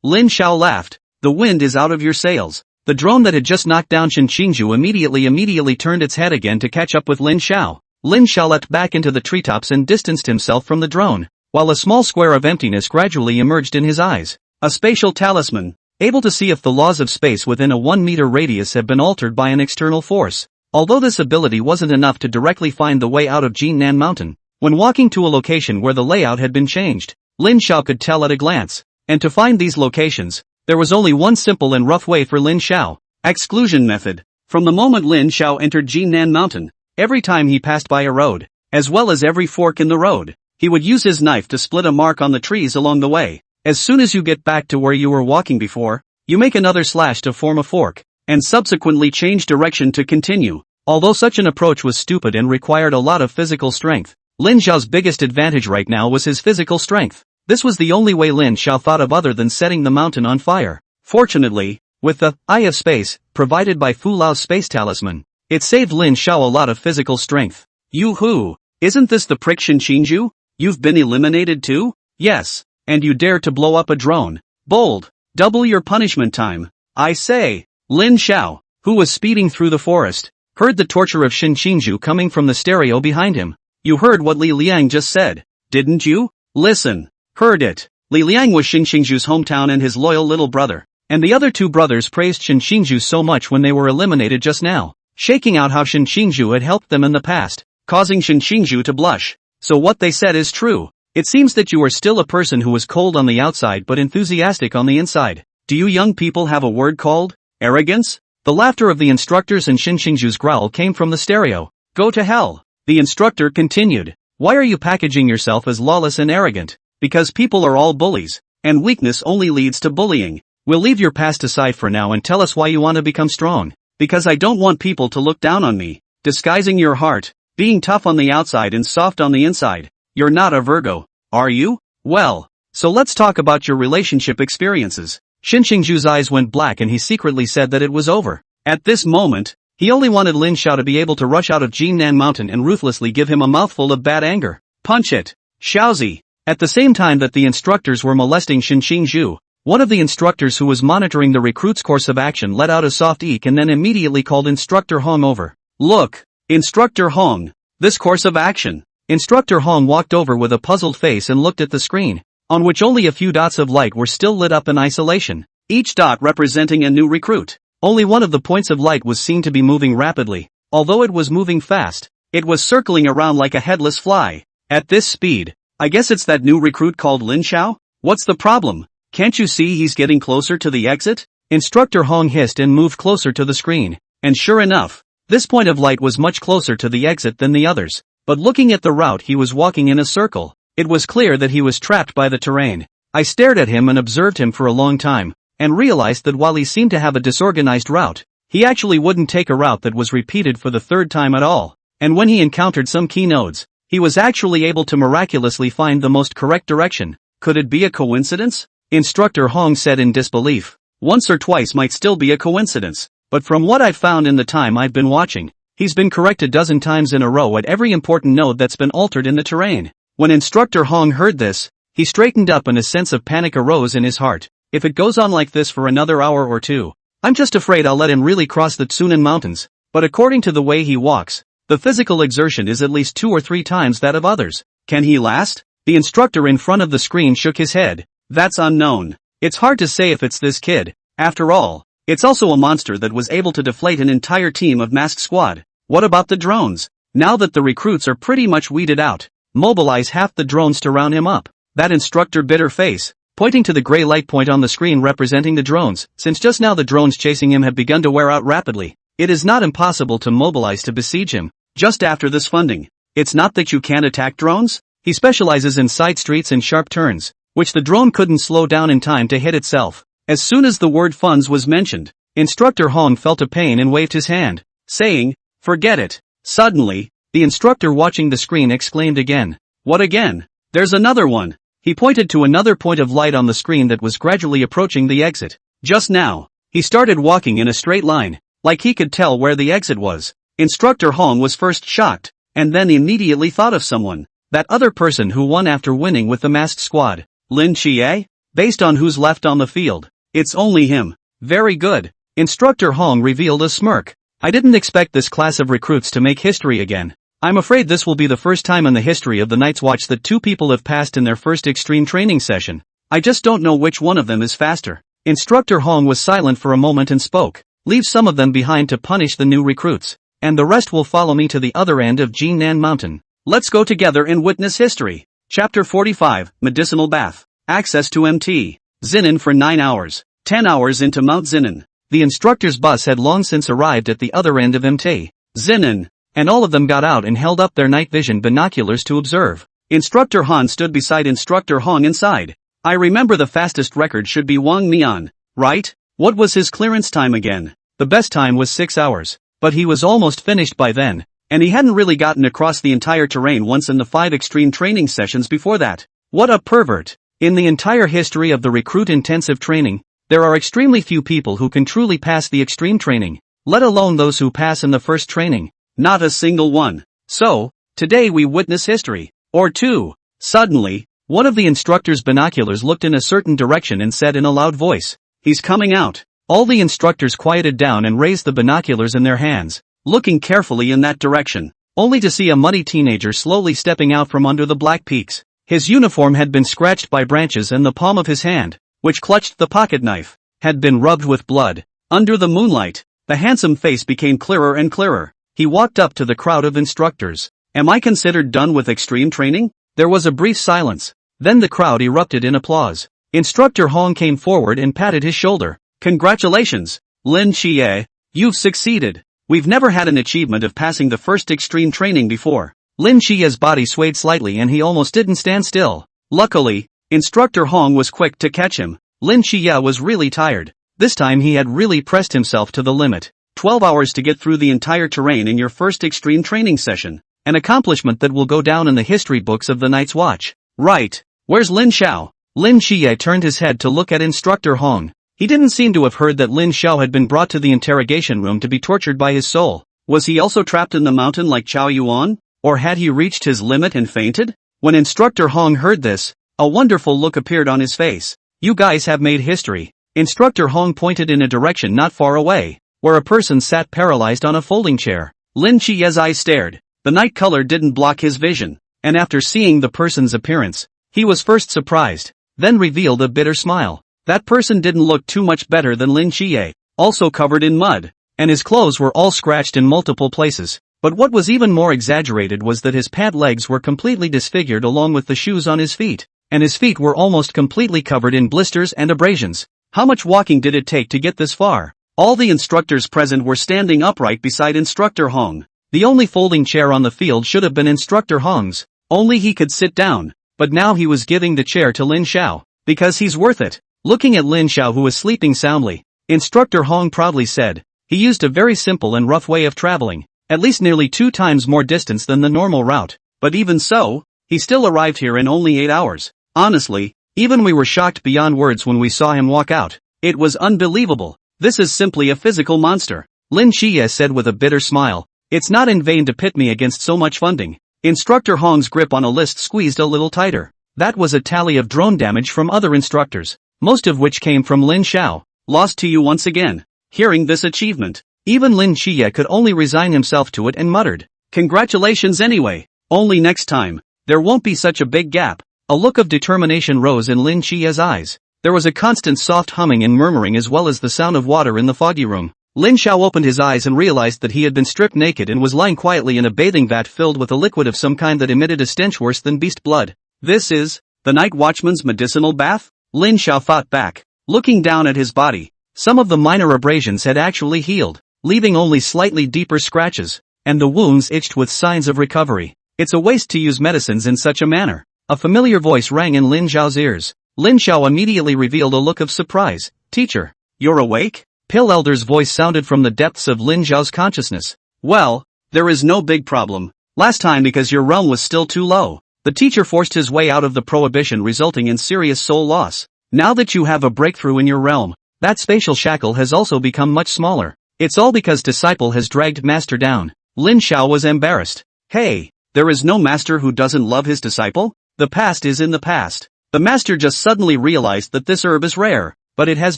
Lin Xiao laughed. The wind is out of your sails. The drone that had just knocked down Shin Qingju immediately turned its head again to catch up with Lin Xiao. Lin Xiao leapt back into the treetops and distanced himself from the drone, while a small square of emptiness gradually emerged in his eyes. A spatial talisman, able to see if the laws of space within a 1-meter radius have been altered by an external force. Although this ability wasn't enough to directly find the way out of Jinnan Mountain, when walking to a location where the layout had been changed, Lin Xiao could tell at a glance. And to find these locations, there was only one simple and rough way for Lin Xiao. Exclusion method. From the moment Lin Xiao entered Jinnan Mountain, every time he passed by a road, as well as every fork in the road, he would use his knife to split a mark on the trees along the way. As soon as you get back to where you were walking before, you make another slash to form a fork, and subsequently change direction to continue. Although such an approach was stupid and required a lot of physical strength, Lin Xiao's biggest advantage right now was his physical strength. This was the only way Lin Xiao thought of other than setting the mountain on fire. Fortunately, with the Eye of Space, provided by Fu Lao's space talisman, it saved Lin Xiao a lot of physical strength. Yoo-hoo! Isn't this the prick Shin Qingju? You've been eliminated too? Yes. And you dare to blow up a drone. Bold. Double your punishment time. I say. Lin Xiao, who was speeding through the forest, heard the torture of Shin Qingju coming from the stereo behind him. You heard what Li Liang just said, didn't you? Listen. Heard it. Li Liang was Shin Qingju's hometown and his loyal little brother, and the other two brothers praised Shin Qingju so much when they were eliminated just now, shaking out how Shin Qingju had helped them in the past, causing Shin Qingju to blush. So what they said is true. It seems that you are still a person who is cold on the outside but enthusiastic on the inside. Do you young people have a word called arrogance? The laughter of the instructors and Shin Qingju's growl came from the stereo. Go to hell. The instructor continued. Why are you packaging yourself as lawless and arrogant? Because people are all bullies, and weakness only leads to bullying. We'll leave your past aside for now and tell us why you want to become strong. Because I don't want people to look down on me. Disguising your heart, being tough on the outside and soft on the inside. You're not a Virgo, are you? Well, so let's talk about your relationship experiences. Shin Qingju's eyes went black and he secretly said that it was over. At this moment, he only wanted Lin Xiao to be able to rush out of Jinnan Mountain and ruthlessly give him a mouthful of bad anger. Punch it. Xiaozi. At the same time that the instructors were molesting Shin Qingju, one of the instructors who was monitoring the recruit's course of action let out a soft eek and then immediately called Instructor Hong over. Look, Instructor Hong, this course of action. Instructor Hong walked over with a puzzled face and looked at the screen, on which only a few dots of light were still lit up in isolation, each dot representing a new recruit. Only one of the points of light was seen to be moving rapidly. Although it was moving fast, it was circling around like a headless fly. At this speed, I guess it's that new recruit called Lin Xiao? What's the problem? Can't you see he's getting closer to the exit? Instructor Hong hissed and moved closer to the screen. And sure enough, this point of light was much closer to the exit than the others. But looking at the route he was walking in a circle, it was clear that he was trapped by the terrain. I stared at him and observed him for a long time, and realized that while he seemed to have a disorganized route, he actually wouldn't take a route that was repeated for the third time at all. And when he encountered some key nodes, he was actually able to miraculously find the most correct direction. Could it be a coincidence? Instructor Hong said in disbelief. Once or twice might still be a coincidence, but from what I've found in the time I've been watching, he's been correct a dozen times in a row at every important node that's been altered in the terrain. When Instructor Hong heard this, he straightened up and a sense of panic arose in his heart. If it goes on like this for another hour or two, I'm just afraid I'll let him really cross the Tsunan Mountains. But according to the way he walks, the physical exertion is at least 2 or 3 times that of others. Can he last? The instructor in front of the screen shook his head. That's unknown. It's hard to say if it's this kid. After all, It's also a monster that was able to deflate an entire team of masked squad. What about the drones? Now that the recruits are pretty much weeded out, mobilize half the drones to round him up. That instructor bitter face, pointing to the gray light point on the screen representing the drones, since just now the drones chasing him have begun to wear out rapidly. It is not impossible to mobilize to besiege him, just after this funding. It's not that you can't attack drones? He specializes in side streets and sharp turns, which the drone couldn't slow down in time to hit itself. As soon as the word funds was mentioned, Instructor Hong felt a pain and waved his hand, saying, "Forget it." Suddenly, the instructor watching the screen exclaimed again. "What again? There's another one." He pointed to another point of light on the screen that was gradually approaching the exit. Just now, he started walking in a straight line, like he could tell where the exit was. Instructor Hong was first shocked, and then immediately thought of someone. That other person who won after winning with the masked squad. Lin Chie? Based on who's left on the field. It's only him. Very good. Instructor Hong revealed a smirk. I didn't expect this class of recruits to make history again. I'm afraid this will be the first time in the history of the Night's Watch that two people have passed in their first extreme training session. I just don't know which one of them is faster. Instructor Hong was silent for a moment and spoke. Leave some of them behind to punish the new recruits, and the rest will follow me to the other end of Jinan Mountain. Let's go together and witness history. Chapter 45, Medicinal Bath. Access to Mt. Zinan for 9 hours. 10 hours into Mount Zinan. The instructor's bus had long since arrived at the other end of Mt. Zinan, and all of them got out and held up their night vision binoculars to observe. Instructor Han stood beside Instructor Hong inside. I remember the fastest record should be Wang Mian, right? What was his clearance time again? The best time was 6 hours, but he was almost finished by then, and he hadn't really gotten across the entire terrain once in the 5 extreme training sessions before that. What a pervert! In the entire history of the recruit intensive training, there are extremely few people who can truly pass the extreme training, let alone those who pass in the first training. Not a single one. So, today we witness history. Or two. Suddenly, one of the instructor's binoculars looked in a certain direction and said in a loud voice, "He's coming out." All the instructors quieted down and raised the binoculars in their hands, looking carefully in that direction, only to see a muddy teenager slowly stepping out from under the black peaks. His uniform had been scratched by branches and the palm of his hand, which clutched the pocket knife, had been rubbed with blood. Under the moonlight, the handsome face became clearer and clearer. He walked up to the crowd of instructors. Am I considered done with extreme training? There was a brief silence. Then the crowd erupted in applause. Instructor Hong came forward and patted his shoulder. Congratulations, Lin Chie. You've succeeded. We've never had an achievement of passing the first extreme training before. Lin Chie's body swayed slightly and he almost didn't stand still. Luckily, Instructor Hong was quick to catch him. Lin Chie was really tired. This time he had really pressed himself to the limit. 12 hours to get through the entire terrain in your first extreme training session. An accomplishment that will go down in the history books of the Night's Watch. Right. Where's Lin Xiao? Lin Chie turned his head to look at Instructor Hong. He didn't seem to have heard that Lin Xiao had been brought to the interrogation room to be tortured by his soul. Was he also trapped in the mountain like Chao Yuan? Or had he reached his limit and fainted? When Instructor Hong heard this, a wonderful look appeared on his face. You guys have made history. Instructor Hong pointed in a direction not far away, where a person sat paralyzed on a folding chair. Lin Chie's eyes stared. The night color didn't block his vision, and after seeing the person's appearance, he was first surprised, then revealed a bitter smile. That person didn't look too much better than Lin Chie, also covered in mud, and his clothes were all scratched in multiple places. But what was even more exaggerated was that his pant legs were completely disfigured along with the shoes on his feet, and his feet were almost completely covered in blisters and abrasions. How much walking did it take to get this far? All the instructors present were standing upright beside Instructor Hong. The only folding chair on the field should have been Instructor Hong's, only he could sit down, but now he was giving the chair to Lin Xiao, because he's worth it. Looking at Lin Xiao who was sleeping soundly, Instructor Hong proudly said, he used a very simple and rough way of traveling, at least nearly 2 times more distance than the normal route, but even so, he still arrived here in only 8 hours. Honestly, even we were shocked beyond words when we saw him walk out. It was unbelievable. This is simply a physical monster. Lin Chie said with a bitter smile. It's not in vain to pit me against so much funding. Instructor Hong's grip on a list squeezed a little tighter. That was a tally of drone damage from other instructors, most of which came from Lin Xiao. Lost to you once again. Hearing this achievement, even Lin Chie could only resign himself to it and muttered, congratulations anyway. Only next time, there won't be such a big gap. A look of determination rose in Lin Chie's eyes. There was a constant soft humming and murmuring as well as the sound of water in the foggy room. Lin Xiao opened his eyes and realized that he had been stripped naked and was lying quietly in a bathing vat filled with a liquid of some kind that emitted a stench worse than beast blood. This is the night watchman's medicinal bath? Lin Xiao thought back, looking down at his body. Some of the minor abrasions had actually healed, leaving only slightly deeper scratches, and the wounds itched with signs of recovery. It's a waste to use medicines in such a manner. A familiar voice rang in Lin Xiao's ears. Lin Xiao immediately revealed a look of surprise. Teacher, you're awake? Pill Elder's voice sounded from the depths of Lin Xiao's consciousness. Well, there is no big problem. Last time because your realm was still too low. The teacher forced his way out of the prohibition resulting in serious soul loss. Now that you have a breakthrough in your realm, that spatial shackle has also become much smaller. It's all because disciple has dragged master down. Lin Xiao was embarrassed. Hey, there is no master who doesn't love his disciple? The past is in the past. The master just suddenly realized that this herb is rare, but it has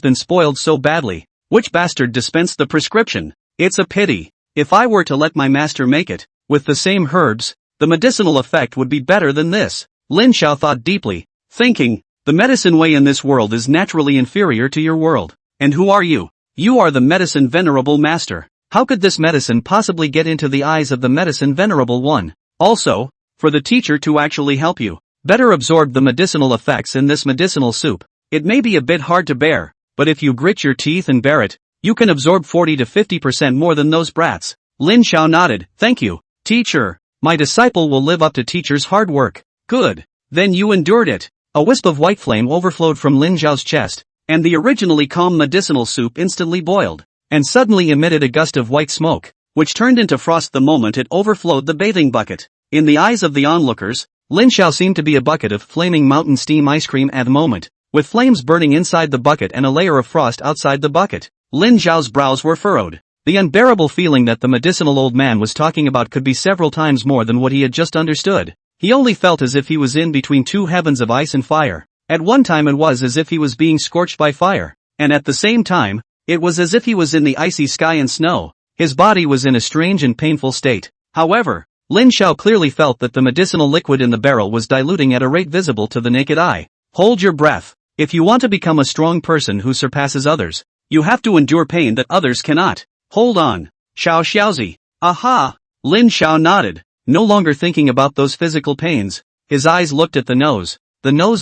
been spoiled so badly. Which bastard dispensed the prescription? It's a pity. If I were to let my master make it, with the same herbs, the medicinal effect would be better than this. Lin Xiao thought deeply, thinking, the medicine way in this world is naturally inferior to your world. And who are you? You are the medicine venerable master. How could this medicine possibly get into the eyes of the medicine venerable one? Also, for the teacher to actually help you, better absorb the medicinal effects in this medicinal soup. It may be a bit hard to bear, but if you grit your teeth and bear it, you can absorb 40 to 50% more than those brats. Lin Xiao nodded. Thank you, teacher. My disciple will live up to teacher's hard work. Good. Then you endured it. A wisp of white flame overflowed from Lin Xiao's chest, and the originally calm medicinal soup instantly boiled, and suddenly emitted a gust of white smoke, which turned into frost the moment it overflowed the bathing bucket. In the eyes of the onlookers, Lin Xiao seemed to be a bucket of flaming mountain steam ice cream at the moment, with flames burning inside the bucket and a layer of frost outside the bucket. Lin Xiao's brows were furrowed. The unbearable feeling that the medicinal old man was talking about could be several times more than what he had just understood. He only felt as if he was in between two heavens of ice and fire. At one time it was as if he was being scorched by fire, and at the same time, it was as if he was in the icy sky and snow. His body was in a strange and painful state. However, Lin Xiao clearly felt that the medicinal liquid in the barrel was diluting at a rate visible to the naked eye. Hold your breath. If you want to become a strong person who surpasses others, you have to endure pain that others cannot. Hold on. Xiao Xiaozi. Aha! Lin Xiao nodded, no longer thinking about those physical pains. His eyes looked at the nose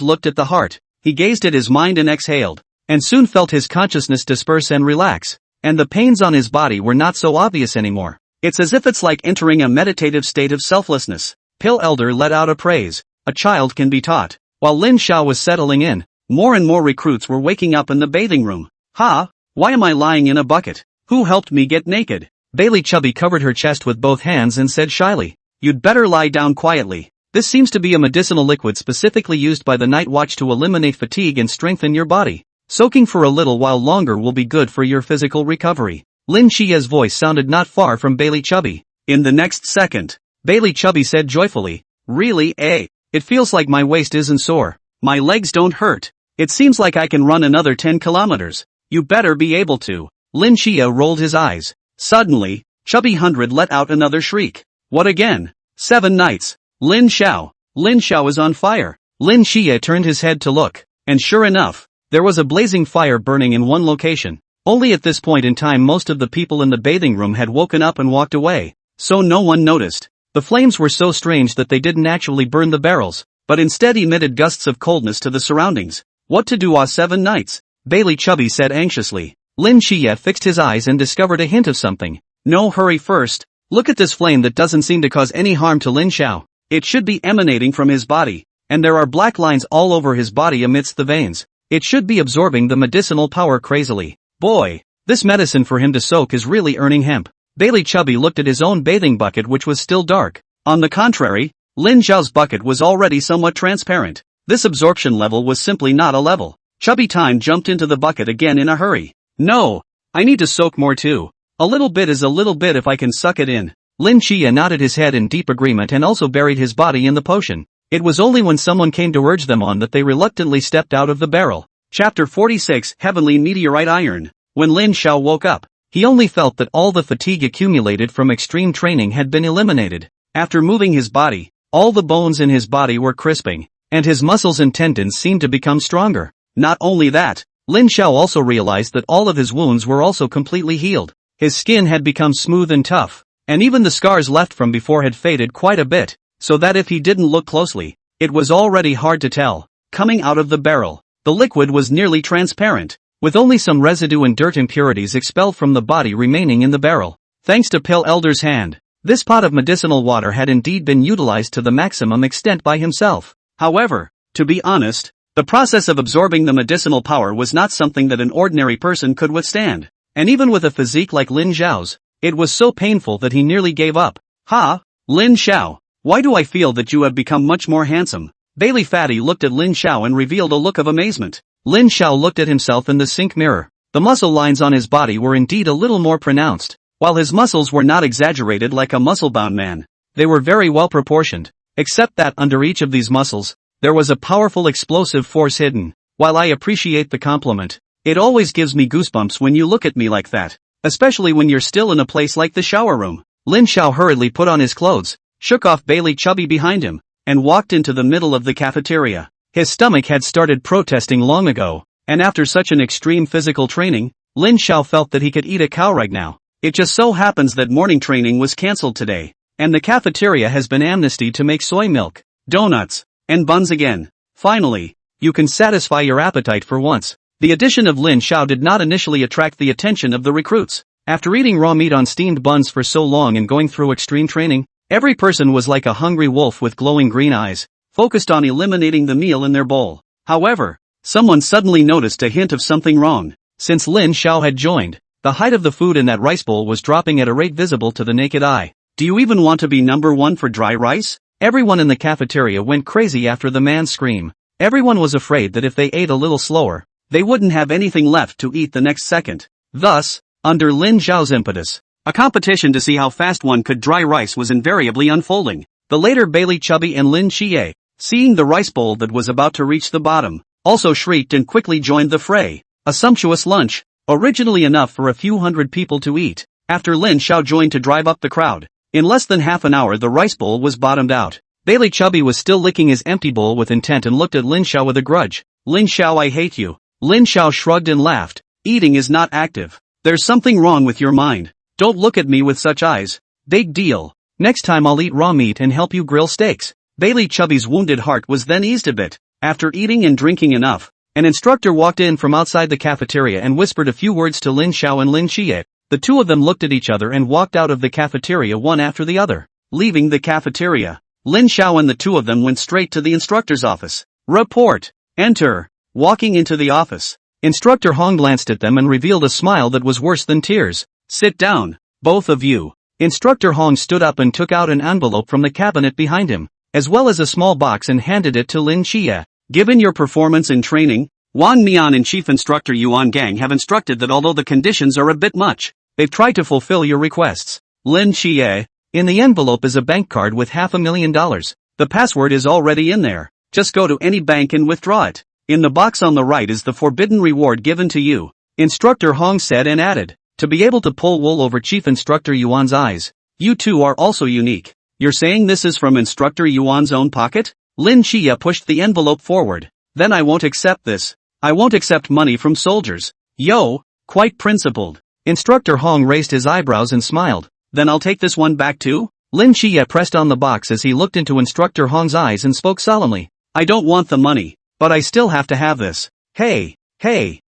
looked at the heart. He gazed at his mind and exhaled, and soon felt his consciousness disperse and relax, and the pains on his body were not so obvious anymore. It's as if it's like entering a meditative state of selflessness. Pill Elder let out a praise. A child can be taught. While Lin Xiao was settling in, more and more recruits were waking up in the bathing room. Ha! Why am I lying in a bucket? Who helped me get naked? Bailey Chubby covered her chest with both hands and said shyly, you'd better lie down quietly. This seems to be a medicinal liquid specifically used by the Night Watch to eliminate fatigue and strengthen your body. Soaking for a little while longer will be good for your physical recovery. Lin Xia's voice sounded not far from Bailey Chubby. In the next second, Bailey Chubby said joyfully, really, it feels like my waist isn't sore. My legs don't hurt. It seems like I can run another 10 kilometers. You better be able to. Lin Xia rolled his eyes. Suddenly, Chubby 100 let out another shriek. What again? 7 nights. Lin Xiao is on fire. Lin Xia turned his head to look, and sure enough, there was a blazing fire burning in one location. Only at this point in time most of the people in the bathing room had woken up and walked away, so no one noticed. The flames were so strange that they didn't actually burn the barrels, but instead emitted gusts of coldness to the surroundings. What to do 7 nights? Bailey Chubby said anxiously. Lin Xia fixed his eyes and discovered a hint of something. No, hurry first. Look at this flame that doesn't seem to cause any harm to Lin Xiao. It should be emanating from his body, and there are black lines all over his body amidst the veins. It should be absorbing the medicinal power crazily. Boy, this medicine for him to soak is really earning hemp. Bailey Chubby looked at his own bathing bucket which was still dark. On the contrary, Lin Xiao's bucket was already somewhat transparent. This absorption level was simply not a level. Chubby Time jumped into the bucket again in a hurry. No, I need to soak more too. A little bit is a little bit if I can suck it in. Lin Xia nodded his head in deep agreement and also buried his body in the potion. It was only when someone came to urge them on that they reluctantly stepped out of the barrel. Chapter 46 Heavenly Meteorite Iron. When Lin Xiao woke up, he only felt that all the fatigue accumulated from extreme training had been eliminated. After moving his body, all the bones in his body were crisping, and his muscles and tendons seemed to become stronger. Not only that, Lin Xiao also realized that all of his wounds were also completely healed. His skin had become smooth and tough, and even the scars left from before had faded quite a bit, so that if he didn't look closely, it was already hard to tell. Coming out of the barrel, the liquid was nearly transparent, with only some residue and dirt impurities expelled from the body remaining in the barrel. Thanks to Pale Elder's hand, this pot of medicinal water had indeed been utilized to the maximum extent by himself. However, to be honest, the process of absorbing the medicinal power was not something that an ordinary person could withstand, and even with a physique like Lin Xiao's, it was so painful that he nearly gave up. Ha! Lin Xiao, why do I feel that you have become much more handsome? Bailey Fatty looked at Lin Xiao and revealed a look of amazement. Lin Xiao looked at himself in the sink mirror. The muscle lines on his body were indeed a little more pronounced. While his muscles were not exaggerated like a muscle-bound man, they were very well proportioned, except that under each of these muscles, there was a powerful explosive force hidden. While I appreciate the compliment, it always gives me goosebumps when you look at me like that, especially when you're still in a place like the shower room. Lin Xiao hurriedly put on his clothes, shook off Bailey Chubby behind him, and walked into the middle of the cafeteria. His stomach had started protesting long ago, and after such an extreme physical training, Lin Xiao felt that he could eat a cow right now. It just so happens that morning training was cancelled today, and the cafeteria has been amnestied to make soy milk, donuts, and buns again. Finally, you can satisfy your appetite for once. The addition of Lin Xiao did not initially attract the attention of the recruits. After eating raw meat on steamed buns for so long and going through extreme training, every person was like a hungry wolf with glowing green eyes, focused on eliminating the meal in their bowl. However, someone suddenly noticed a hint of something wrong. Since Lin Xiao had joined, the height of the food in that rice bowl was dropping at a rate visible to the naked eye. Do you even want to be number one for dry rice? Everyone in the cafeteria went crazy after the man's scream. Everyone was afraid that if they ate a little slower, they wouldn't have anything left to eat the next second. Thus, under Lin Xiao's impetus, a competition to see how fast one could dry rice was invariably unfolding. The later Bailey Chubby and Lin Xie, seeing the rice bowl that was about to reach the bottom, also shrieked and quickly joined the fray. A sumptuous lunch, originally enough for a few hundred people to eat, after Lin Xiao joined to drive up the crowd. In less than half an hour the rice bowl was bottomed out. Bailey Chubby was still licking his empty bowl with intent and looked at Lin Xiao with a grudge. Lin Xiao, I hate you. Lin Xiao shrugged and laughed. Eating is not active. There's something wrong with your mind. Don't look at me with such eyes. Big deal. Next time I'll eat raw meat and help you grill steaks. Bailey Chubby's wounded heart was then eased a bit. After eating and drinking enough, an instructor walked in from outside the cafeteria and whispered a few words to Lin Xiao and Lin Xie. The two of them looked at each other and walked out of the cafeteria one after the other. Leaving the cafeteria, Lin Xiao and the two of them went straight to the instructor's office. Report. Enter. Walking into the office, Instructor Hong glanced at them and revealed a smile that was worse than tears. Sit down, both of you. Instructor Hong stood up and took out an envelope from the cabinet behind him, as well as a small box, and handed it to Lin Xie. Given your performance in training, Wang Mian and Chief Instructor Yuan Gang have instructed that although the conditions are a bit much, they've tried to fulfill your requests. Lin Xie, in the envelope is a bank card with $500,000. The password is already in there. Just go to any bank and withdraw it. In the box on the right is the forbidden reward given to you. Instructor Hong said and added, to be able to pull wool over Chief Instructor Yuan's eyes. You two are also unique. You're saying this is from Instructor Yuan's own pocket? Lin Xie pushed the envelope forward. Then I won't accept this. I won't accept money from soldiers. Yo, quite principled. Instructor Hong raised his eyebrows and smiled. Then I'll take this one back too? Lin Xie pressed on the box as he looked into Instructor Hong's eyes and spoke solemnly. I don't want the money, but I still have to have this. Hey,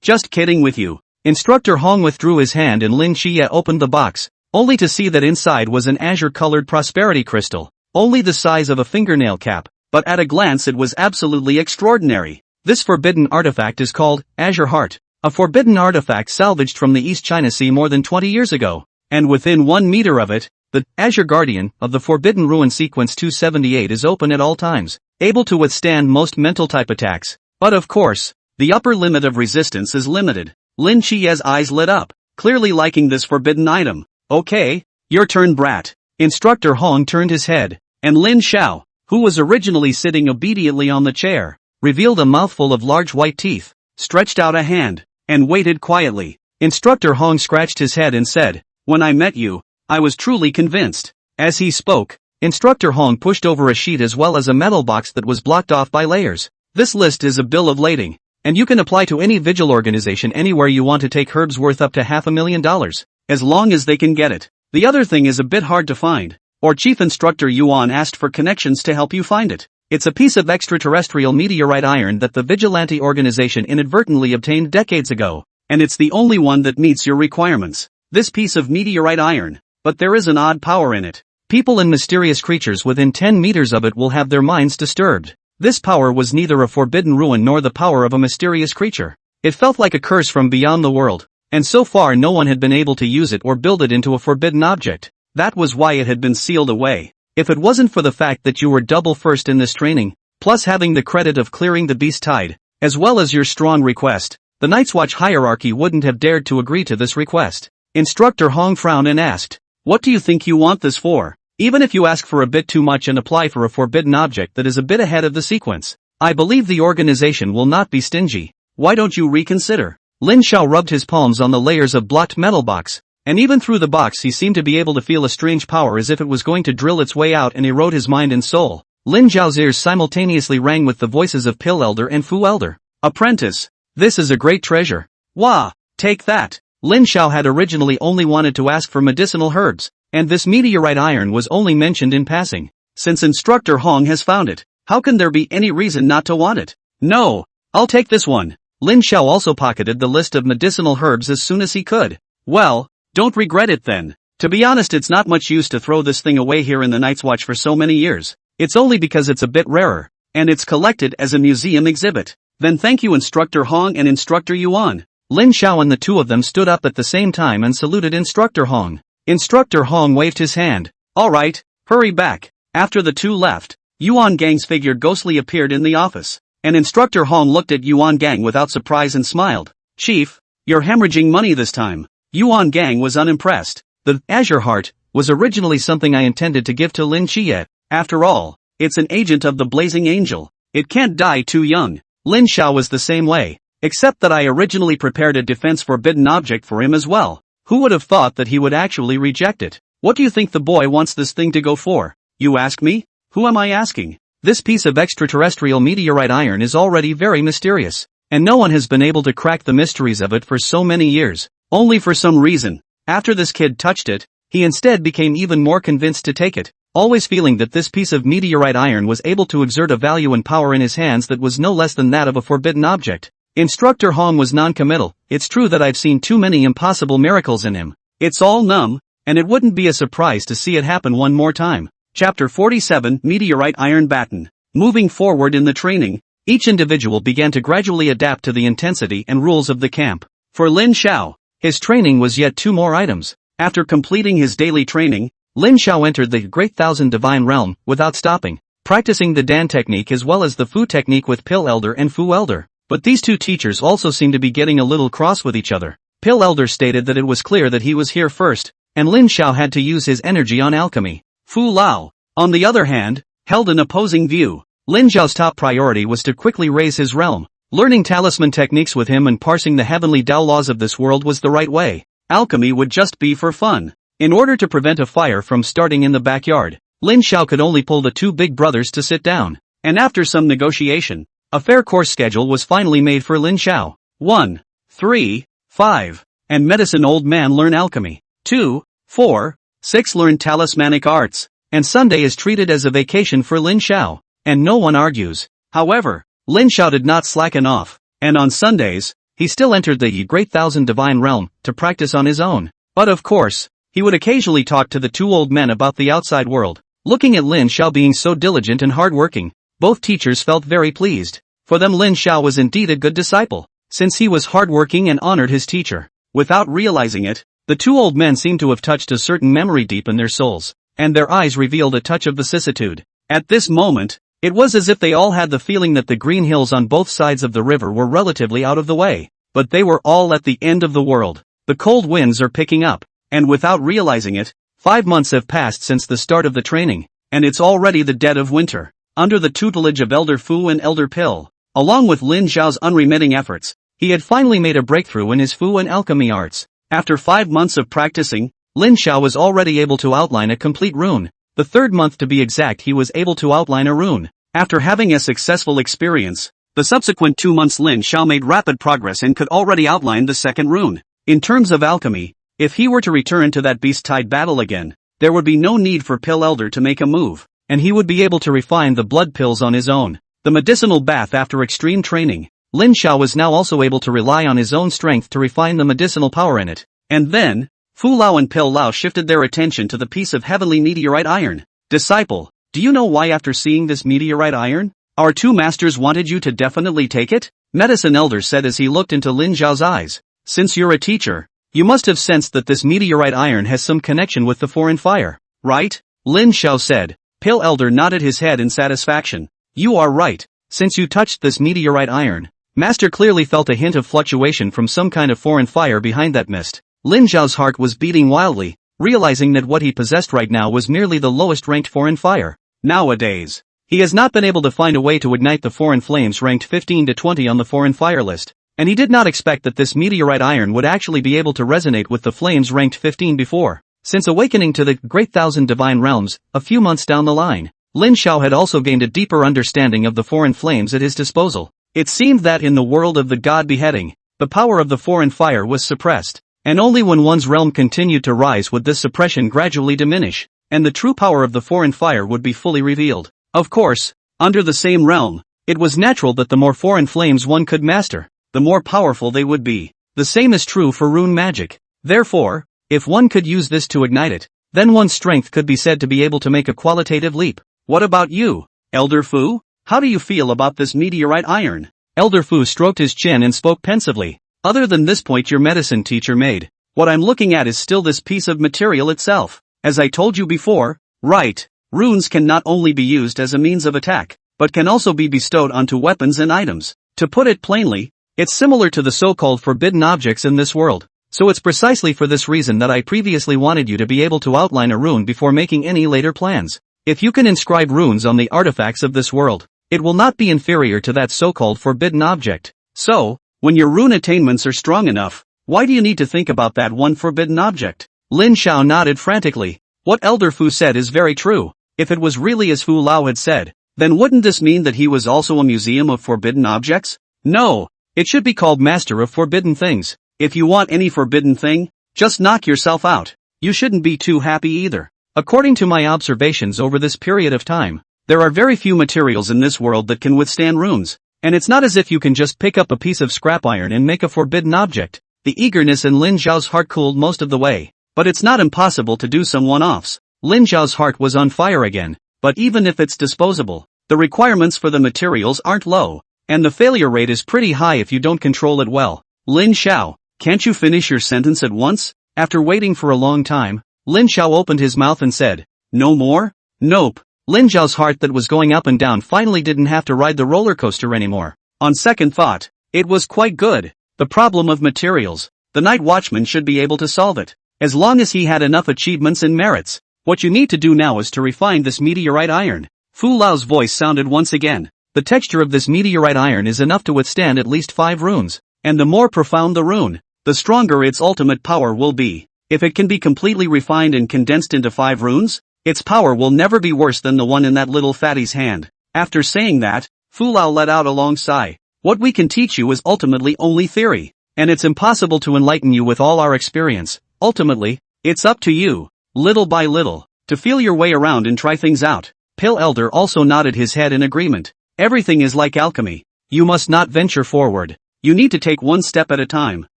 just kidding with you. Instructor Hong withdrew his hand and Lin Xie opened the box, only to see that inside was an azure-colored prosperity crystal, only the size of a fingernail cap, but at a glance it was absolutely extraordinary. This forbidden artifact is called Azure Heart, a forbidden artifact salvaged from the East China Sea more than 20 years ago, and within 1 meter of it, the Azure Guardian of the Forbidden Ruin Sequence 278 is open at all times, able to withstand most mental type attacks. But of course, the upper limit of resistance is limited. Lin Xie's eyes lit up, clearly liking this forbidden item. Okay, your turn, brat. Instructor Hong turned his head, and Lin Xiao, who was originally sitting obediently on the chair, revealed a mouthful of large white teeth, stretched out a hand, and waited quietly. Instructor Hong scratched his head and said, when I met you, I was truly convinced. As he spoke, Instructor Hong pushed over a sheet as well as a metal box that was blocked off by layers. This list is a bill of lading. And you can apply to any vigil organization anywhere you want to take herbs worth up to $500,000, as long as they can get it. The other thing is a bit hard to find. Or Chief Instructor Yuan asked for connections to help you find it. It's a piece of extraterrestrial meteorite iron that the vigilante organization inadvertently obtained decades ago, and it's the only one that meets your requirements. This piece of meteorite iron. But there is an odd power in it. People and mysterious creatures within 10 meters of it will have their minds disturbed. This power was neither a forbidden ruin nor the power of a mysterious creature. It felt like a curse from beyond the world, and so far no one had been able to use it or build it into a forbidden object. That was why it had been sealed away. If it wasn't for the fact that you were double first in this training, plus having the credit of clearing the beast tide, as well as your strong request, the Night's Watch hierarchy wouldn't have dared to agree to this request. Instructor Hong frowned and asked, "What do you think you want this for? Even if you ask for a bit too much and apply for a forbidden object that is a bit ahead of the sequence, I believe the organization will not be stingy. Why don't you reconsider?" Lin Xiao rubbed his palms on the layers of blocked metal box, and even through the box he seemed to be able to feel a strange power as if it was going to drill its way out and erode his mind and soul. Lin Xiao's ears simultaneously rang with the voices of Pill Elder and Fu Elder. "Apprentice, this is a great treasure. Wah, take that." Lin Xiao had originally only wanted to ask for medicinal herbs, and this meteorite iron was only mentioned in passing. Since Instructor Hong has found it, how can there be any reason not to want it? "No, I'll take this one." Lin Xiao also pocketed the list of medicinal herbs as soon as he could. "Well, don't regret it then. To be honest, it's not much use to throw this thing away here in the Night's Watch for so many years. It's only because it's a bit rarer, and it's collected as a museum exhibit." "Then thank you Instructor Hong and Instructor Yuan." Lin Xiao and the two of them stood up at the same time and saluted Instructor Hong. Instructor Hong waved his hand. "All right, hurry back." After the two left, Yuan Gang's figure ghostly appeared in the office, and Instructor Hong looked at Yuan Gang without surprise and smiled. "Chief, you're hemorrhaging money this time." Yuan Gang was unimpressed. "The Azure Heart was originally something I intended to give to Lin Qiye. After all, it's an agent of the Blazing Angel. It can't die too young." Lin Xiao was the same way, except that I originally prepared a defense forbidden object for him as well. Who would have thought that he would actually reject it? "What do you think the boy wants this thing to go for?" "You ask me? Who am I asking?" This piece of extraterrestrial meteorite iron is already very mysterious, and no one has been able to crack the mysteries of it for so many years. Only for some reason, after this kid touched it, he instead became even more convinced to take it, always feeling that this piece of meteorite iron was able to exert a value and power in his hands that was no less than that of a forbidden object. Instructor Hong was non-committal. "It's true that I've seen too many impossible miracles in him. It's all numb, and it wouldn't be a surprise to see it happen one more time." Chapter 47, Meteorite Iron Baton. Moving forward in the training, each individual began to gradually adapt to the intensity and rules of the camp. For Lin Xiao, his training was yet 2 more items. After completing his daily training, Lin Xiao entered the Great Thousand Divine Realm without stopping, practicing the Dan technique as well as the Fu technique with Pill Elder and Fu Elder. But these two teachers also seemed to be getting a little cross with each other. Pill Elder stated that it was clear that he was here first, and Lin Xiao had to use his energy on alchemy. Fu Lao, on the other hand, held an opposing view. Lin Xiao's top priority was to quickly raise his realm. Learning talisman techniques with him and parsing the heavenly Tao laws of this world was the right way. Alchemy would just be for fun. In order to prevent a fire from starting in the backyard, Lin Xiao could only pull the two big brothers to sit down, and after some negotiation, a fair course schedule was finally made for Lin Xiao. 1, 3, 5, and medicine old man learn alchemy. 2, 4, 6 learn talismanic arts, and Sunday is treated as a vacation for Lin Xiao, and no one argues. However, Lin Xiao did not slacken off, and on Sundays, he still entered the Great Thousand Divine Realm to practice on his own. But of course, he would occasionally talk to the two old men about the outside world. Looking at Lin Xiao being so diligent and hardworking, both teachers felt very pleased. For them, Lin Xiao was indeed a good disciple, since he was hardworking and honored his teacher. Without realizing it, the two old men seemed to have touched a certain memory deep in their souls, and their eyes revealed a touch of vicissitude. At this moment, it was as if they all had the feeling that the green hills on both sides of the river were relatively out of the way, but they were all at the end of the world. The cold winds are picking up, and without realizing it, 5 months have passed since the start of the training, and it's already the dead of winter. Under the tutelage of Elder Fu and Elder Pill, along with Lin Xiao's unremitting efforts, he had finally made a breakthrough in his Fu and alchemy arts. After 5 months of practicing, Lin Xiao was already able to outline a complete rune. The 3rd month to be exact, he was able to outline a rune. After having a successful experience, The subsequent 2 months Lin Xiao made rapid progress and could already outline the second rune. In terms of alchemy, if he were to return to that beast-tide battle again, there would be no need for Pill Elder to make a move, and he would be able to refine the blood pills on his own. The medicinal bath after extreme training, Lin Xiao was now also able to rely on his own strength to refine the medicinal power in it. And then, Fu Lao and Pill Lao shifted their attention to the piece of heavenly meteorite iron. Disciple, do you know why after seeing this meteorite iron, our two masters wanted you to definitely take it? Medicine Elder said as he looked into Lin Xiao's eyes. Since you're a teacher, you must have sensed that this meteorite iron has some connection with the foreign fire, right? Lin Xiao said. Pill Elder nodded his head in satisfaction. You are right. Since you touched this meteorite iron, Master clearly felt a hint of fluctuation from some kind of foreign fire behind that mist. Lin Xiao's heart was beating wildly, realizing that what he possessed right now was merely the lowest ranked foreign fire. Nowadays, he has not been able to find a way to ignite the foreign flames ranked 15 to 20 on the foreign fire list, and he did not expect that this meteorite iron would actually be able to resonate with the flames ranked 15 before. Since awakening to the Great Thousand Divine Realms, a few months down the line, Lin Xiao had also gained a deeper understanding of the foreign flames at his disposal. It seemed that in the world of the god beheading, the power of the foreign fire was suppressed, and only when one's realm continued to rise would this suppression gradually diminish, and the true power of the foreign fire would be fully revealed. Of course, under the same realm, it was natural that the more foreign flames one could master, the more powerful they would be. The same is true for rune magic. Therefore, if one could use this to ignite it, then one's strength could be said to be able to make a qualitative leap. What about you, Elder Fu? How do you feel about this meteorite iron? Elder Fu stroked his chin and spoke pensively. Other than this point your medicine teacher made, what I'm looking at is still this piece of material itself. As I told you before, right, runes can not only be used as a means of attack, but can also be bestowed onto weapons and items. To put it plainly, it's similar to the so-called forbidden objects in this world. So it's precisely for this reason that I previously wanted you to be able to outline a rune before making any later plans. If you can inscribe runes on the artifacts of this world, it will not be inferior to that so-called forbidden object. So, when your rune attainments are strong enough, why do you need to think about that one forbidden object? Lin Xiao nodded frantically. What Elder Fu said is very true. If it was really as Fu Lao had said, then wouldn't this mean that he was also a museum of forbidden objects? No, it should be called Master of Forbidden Things. If you want any forbidden thing, just knock yourself out. You shouldn't be too happy either. According to my observations over this period of time, there are very few materials in this world that can withstand runes, and it's not as if you can just pick up a piece of scrap iron and make a forbidden object. The eagerness in Lin Xiao's heart cooled most of the way, but it's not impossible to do some one-offs. Lin Xiao's heart was on fire again, but even if it's disposable, the requirements for the materials aren't low, and the failure rate is pretty high if you don't control it well. Lin Xiao, can't you finish your sentence at once? After waiting for a long time, Lin Xiao opened his mouth and said, no more? Nope. Lin Xiao's heart that was going up and down finally didn't have to ride the roller coaster anymore. On second thought, it was quite good. The problem of materials, the night watchman should be able to solve it, as long as he had enough achievements and merits. What you need to do now is to refine this meteorite iron. Fu Lao's voice sounded once again. The texture of this meteorite iron is enough to withstand at least 5 runes, and the more profound the rune, the stronger its ultimate power will be. If it can be completely refined and condensed into 5 runes, its power will never be worse than the one in that little fatty's hand. After saying that, Fu Lao let out a long sigh. What we can teach you is ultimately only theory, and it's impossible to enlighten you with all our experience. Ultimately, it's up to you, little by little, to feel your way around and try things out. Pill Elder also nodded his head in agreement. Everything is like alchemy. You must not venture forward. You need to take one step at a time.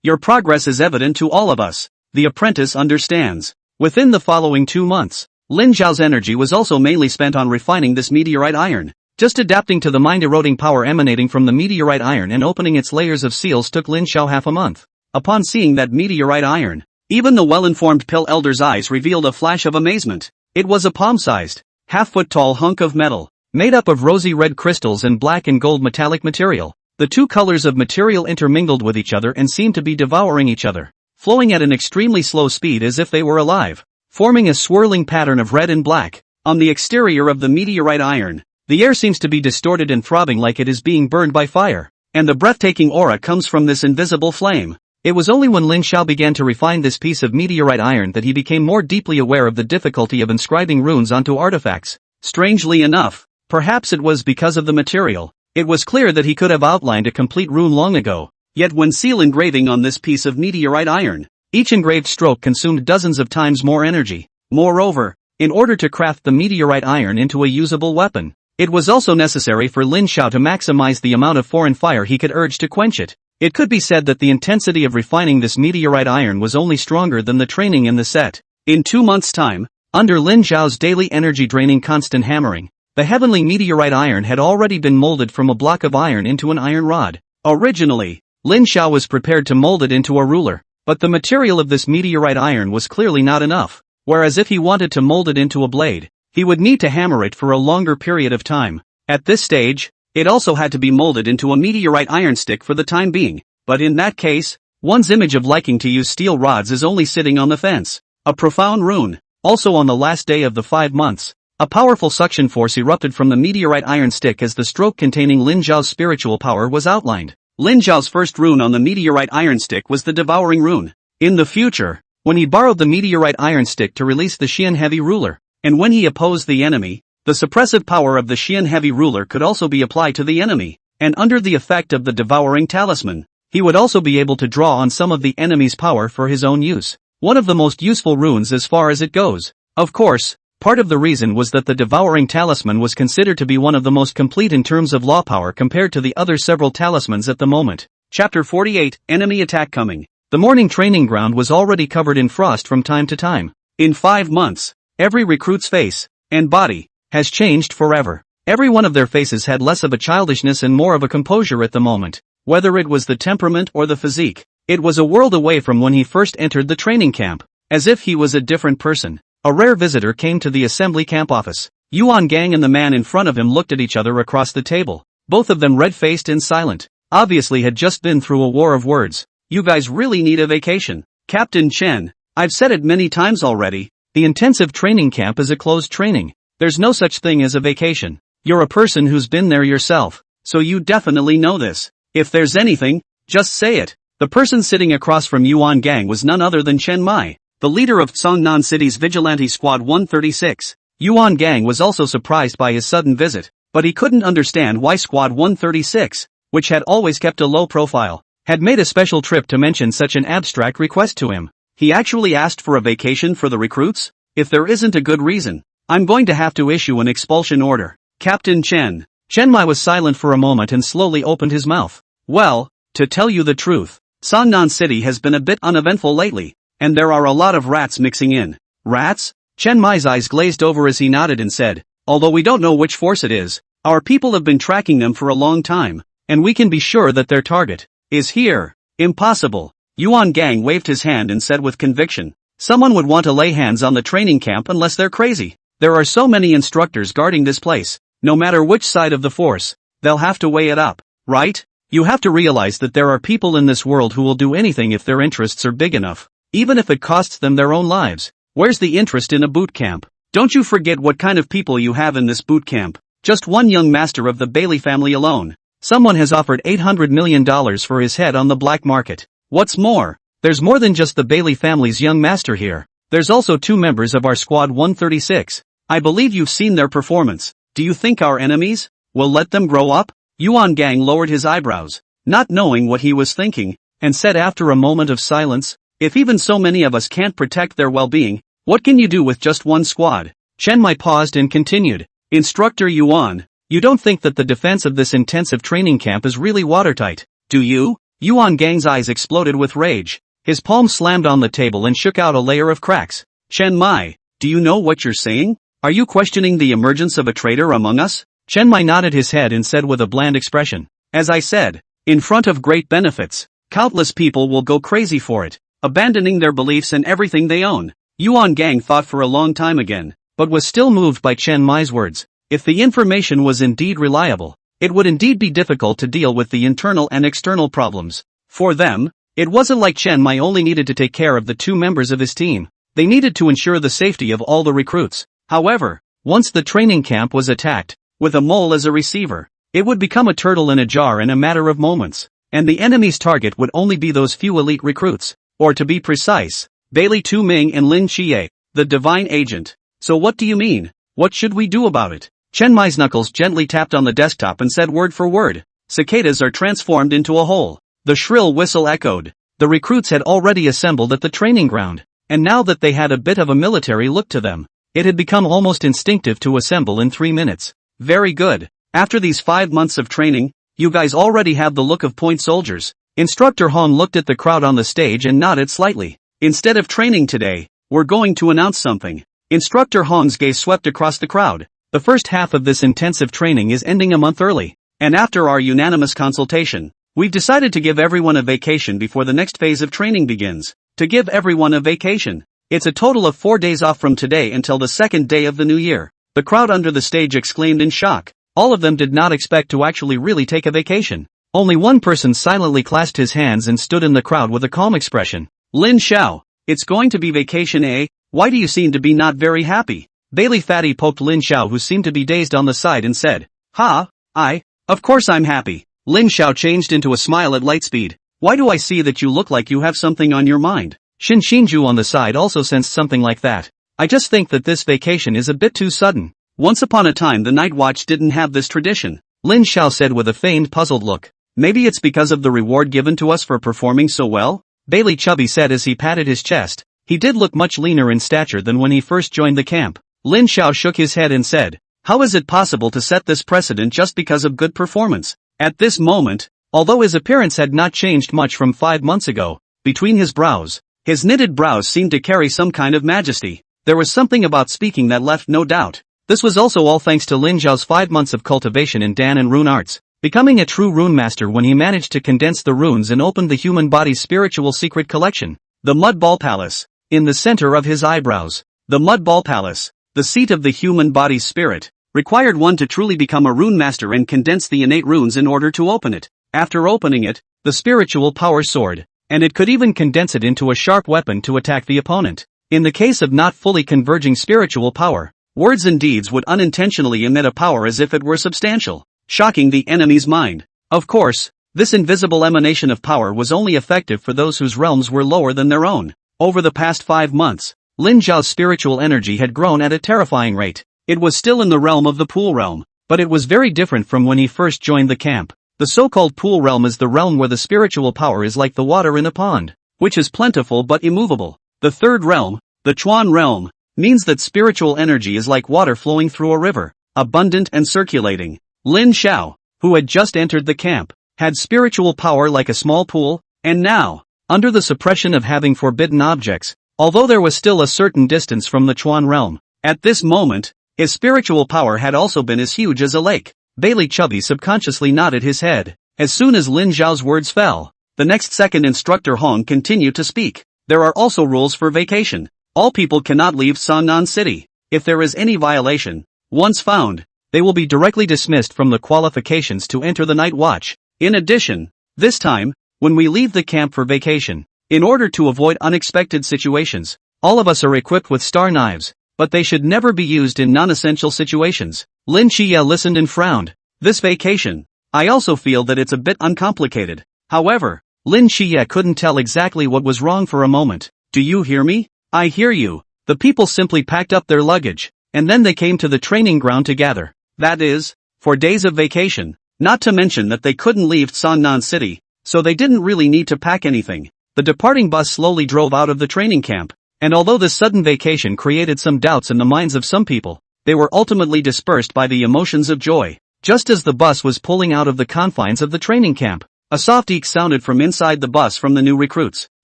Your progress is evident to all of us. The apprentice understands. Within the following 2 months, Lin Xiao's energy was also mainly spent on refining this meteorite iron. Just adapting to the mind-eroding power emanating from the meteorite iron and opening its layers of seals took Lin Xiao half a month. Upon seeing that meteorite iron, even the well-informed Pill Elder's eyes revealed a flash of amazement. It was a palm-sized, half-foot-tall hunk of metal, made up of rosy red crystals and black and gold metallic material. The two colors of material intermingled with each other and seemed to be devouring each other, flowing at an extremely slow speed as if they were alive, forming a swirling pattern of red and black. On the exterior of the meteorite iron, the air seems to be distorted and throbbing like it is being burned by fire, and the breathtaking aura comes from this invisible flame. It was only when Lin Xiao began to refine this piece of meteorite iron that he became more deeply aware of the difficulty of inscribing runes onto artifacts. Strangely enough, perhaps it was because of the material, It was clear that he could have outlined a complete rune long ago, yet when seal engraving on this piece of meteorite iron, each engraved stroke consumed dozens of times more energy. Moreover, in order to craft the meteorite iron into a usable weapon, it was also necessary for Lin Xiao to maximize the amount of foreign fire he could urge to quench it. It could be said that the intensity of refining this meteorite iron was only stronger than the training in the set. In 2 months' time, under Lin Xiao's daily energy-draining constant hammering, the heavenly meteorite iron had already been molded from a block of iron into an iron rod. Originally, Lin Xiao was prepared to mold it into a ruler, but the material of this meteorite iron was clearly not enough, whereas if he wanted to mold it into a blade, he would need to hammer it for a longer period of time. At this stage, it also had to be molded into a meteorite iron stick for the time being, but in that case, one's image of liking to use steel rods is only sitting on the fence. A profound rune. Also on the last day of the 5 months, a powerful suction force erupted from the meteorite iron stick as the stroke containing Lin Zhao's spiritual power was outlined. Lin Zhao's first rune on the meteorite iron stick was the devouring rune. In the future, when he borrowed the meteorite iron stick to release the Xian heavy ruler, and when he opposed the enemy, the suppressive power of the Xian heavy ruler could also be applied to the enemy, and under the effect of the devouring talisman, he would also be able to draw on some of the enemy's power for his own use. One of the most useful runes as far as it goes. Of course, part of the reason was that the devouring talisman was considered to be one of the most complete in terms of law power compared to the other several talismans at the moment. Chapter 48, Enemy Attack Coming. The morning training ground was already covered in frost from time to time. In 5 months, every recruit's face and body has changed forever. Every one of their faces had less of a childishness and more of a composure at the moment. Whether it was the temperament or the physique, it was a world away from when he first entered the training camp, as if he was a different person. A rare visitor came to the assembly camp office. Yuan Gang and the man in front of him looked at each other across the table, both of them red-faced and silent, obviously had just been through a war of words. You guys really need a vacation. Captain Chen, I've said it many times already, the intensive training camp is a closed training. There's no such thing as a vacation. You're a person who's been there yourself, so you definitely know this. If there's anything, just say it. The person sitting across from Yuan Gang was none other than Chen Mai, the leader of Songnan City's Vigilante Squad 136. Yuan Gang was also surprised by his sudden visit, but he couldn't understand why Squad 136, which had always kept a low profile, had made a special trip to mention such an abstract request to him. He actually asked for a vacation for the recruits? If there isn't a good reason, I'm going to have to issue an expulsion order. Captain Chen. Chen Mai was silent for a moment and slowly opened his mouth. Well, to tell you the truth, Songnan City has been a bit uneventful lately, and there are a lot of rats mixing in. Rats? Chen Mai's eyes glazed over as he nodded and said, although we don't know which force it is, our people have been tracking them for a long time, and we can be sure that their target is here. Impossible. Yuan Gang waved his hand and said with conviction, someone would want to lay hands on the training camp unless they're crazy. There are so many instructors guarding this place, no matter which side of the force, they'll have to weigh it up, right? You have to realize that there are people in this world who will do anything if their interests are big enough, even if it costs them their own lives. Where's the interest in a boot camp? Don't you forget what kind of people you have in this boot camp. Just one young master of the Bailey family alone. Someone has offered $800 million for his head on the black market. What's more, there's more than just the Bailey family's young master here. There's also 2 members of our Squad 136. I believe you've seen their performance. Do you think our enemies will let them grow up? Yuan Gang lowered his eyebrows, not knowing what he was thinking, and said after a moment of silence, if even so many of us can't protect their well-being, what can you do with just one squad? Chen Mai paused and continued, Instructor Yuan, you don't think that the defense of this intensive training camp is really watertight, do you? Yuan Gang's eyes exploded with rage. His palm slammed on the table and shook out a layer of cracks. Chen Mai, do you know what you're saying? Are you questioning the emergence of a traitor among us? Chen Mai nodded his head and said with a bland expression, as I said, in front of great benefits, countless people will go crazy for it, abandoning their beliefs and everything they own. Yuan Gang thought for a long time again, but was still moved by Chen Mai's words. If the information was indeed reliable, it would indeed be difficult to deal with the internal and external problems. For them, it wasn't like Chen Mai only needed to take care of the 2 members of his team. They needed to ensure the safety of all the recruits. However, once the training camp was attacked, with a mole as a receiver, it would become a turtle in a jar in a matter of moments, and the enemy's target would only be those few elite recruits, or to be precise, Bailey Tu Ming and Lin Xie, the divine agent. So what do you mean? What should we do about it? Chen Mai's knuckles gently tapped on the desktop and said word for word, "Cicadas are transformed into a whole." The shrill whistle echoed. The recruits had already assembled at the training ground, and now that they had a bit of a military look to them, it had become almost instinctive to assemble in 3 minutes. Very good. After these 5 months of training, you guys already have the look of point soldiers. Instructor Hong looked at the crowd on the stage and nodded slightly. Instead of training today, we're going to announce something. Instructor Hong's gaze swept across the crowd. The first half of this intensive training is ending a month early, and after our unanimous consultation, we've decided to give everyone a vacation before the next phase of training begins. To give everyone a vacation. It's a total of 4 days off from today until the second day of the new year. The crowd under the stage exclaimed in shock. All of them did not expect to actually really take a vacation. Only one person silently clasped his hands and stood in the crowd with a calm expression. Lin Xiao, it's going to be vacation, eh? Why do you seem to be not very happy? Bailey Fatty poked Lin Xiao, who seemed to be dazed, on the side and said, of course I'm happy. Lin Xiao changed into a smile at light speed. Why do I see that you look like you have something on your mind? Xin Xinju on the side also sensed something like that. I just think that this vacation is a bit too sudden. Once upon a time the Night Watch didn't have this tradition, Lin Xiao said with a feigned puzzled look. Maybe it's because of the reward given to us for performing so well? Bailey Chubby said as he patted his chest. He did look much leaner in stature than when he first joined the camp. Lin Xiao shook his head and said, how is it possible to set this precedent just because of good performance? At this moment, although his appearance had not changed much from 5 months ago, between his brows, his knitted brows seemed to carry some kind of majesty. There was something about speaking that left no doubt. This was also all thanks to Lin Xiao's 5 months of cultivation in Dan and rune arts, becoming a true rune master when he managed to condense the runes and opened the human body's spiritual secret collection. The Mud Ball Palace. In the center of his eyebrows. The Mud Ball Palace, the seat of the human body's spirit, required one to truly become a rune master and condense the innate runes in order to open it. After opening it, the spiritual power soared, and it could even condense it into a sharp weapon to attack the opponent. In the case of not fully converging spiritual power, words and deeds would unintentionally emit a power as if it were substantial, shocking the enemy's mind. Of course, this invisible emanation of power was only effective for those whose realms were lower than their own. Over the past 5 months, Lin Zhao's spiritual energy had grown at a terrifying rate. It was still in the realm of the Pool Realm, but it was very different from when he first joined the camp. The so-called Pool Realm is the realm where the spiritual power is like the water in a pond, which is plentiful but immovable. The third realm, the Chuan Realm, means that spiritual energy is like water flowing through a river, abundant and circulating. Lin Xiao, who had just entered the camp, had spiritual power like a small pool, and now, under the suppression of having forbidden objects, although there was still a certain distance from the Chuan realm, at this moment, his spiritual power had also been as huge as a lake. Bailey Chubby subconsciously nodded his head. As soon as Lin Zhao's words fell, the next second Instructor Hong continued to speak. There are also rules for vacation. All people cannot leave Songnan City. If there is any violation, once found, they will be directly dismissed from the qualifications to enter the Night Watch. In addition, this time, when we leave the camp for vacation, in order to avoid unexpected situations, all of us are equipped with star knives, but they should never be used in non-essential situations. Lin Xia listened and frowned. This vacation, I also feel that it's a bit uncomplicated. However, Lin Xia couldn't tell exactly what was wrong for a moment. Do you hear me? I hear you. The people simply packed up their luggage, and then they came to the training ground to gather. That is, for days of vacation, not to mention that they couldn't leave Songnan City, so they didn't really need to pack anything. The departing bus slowly drove out of the training camp, and although this sudden vacation created some doubts in the minds of some people, they were ultimately dispersed by the emotions of joy. Just as the bus was pulling out of the confines of the training camp, a soft eek sounded from inside the bus from the new recruits.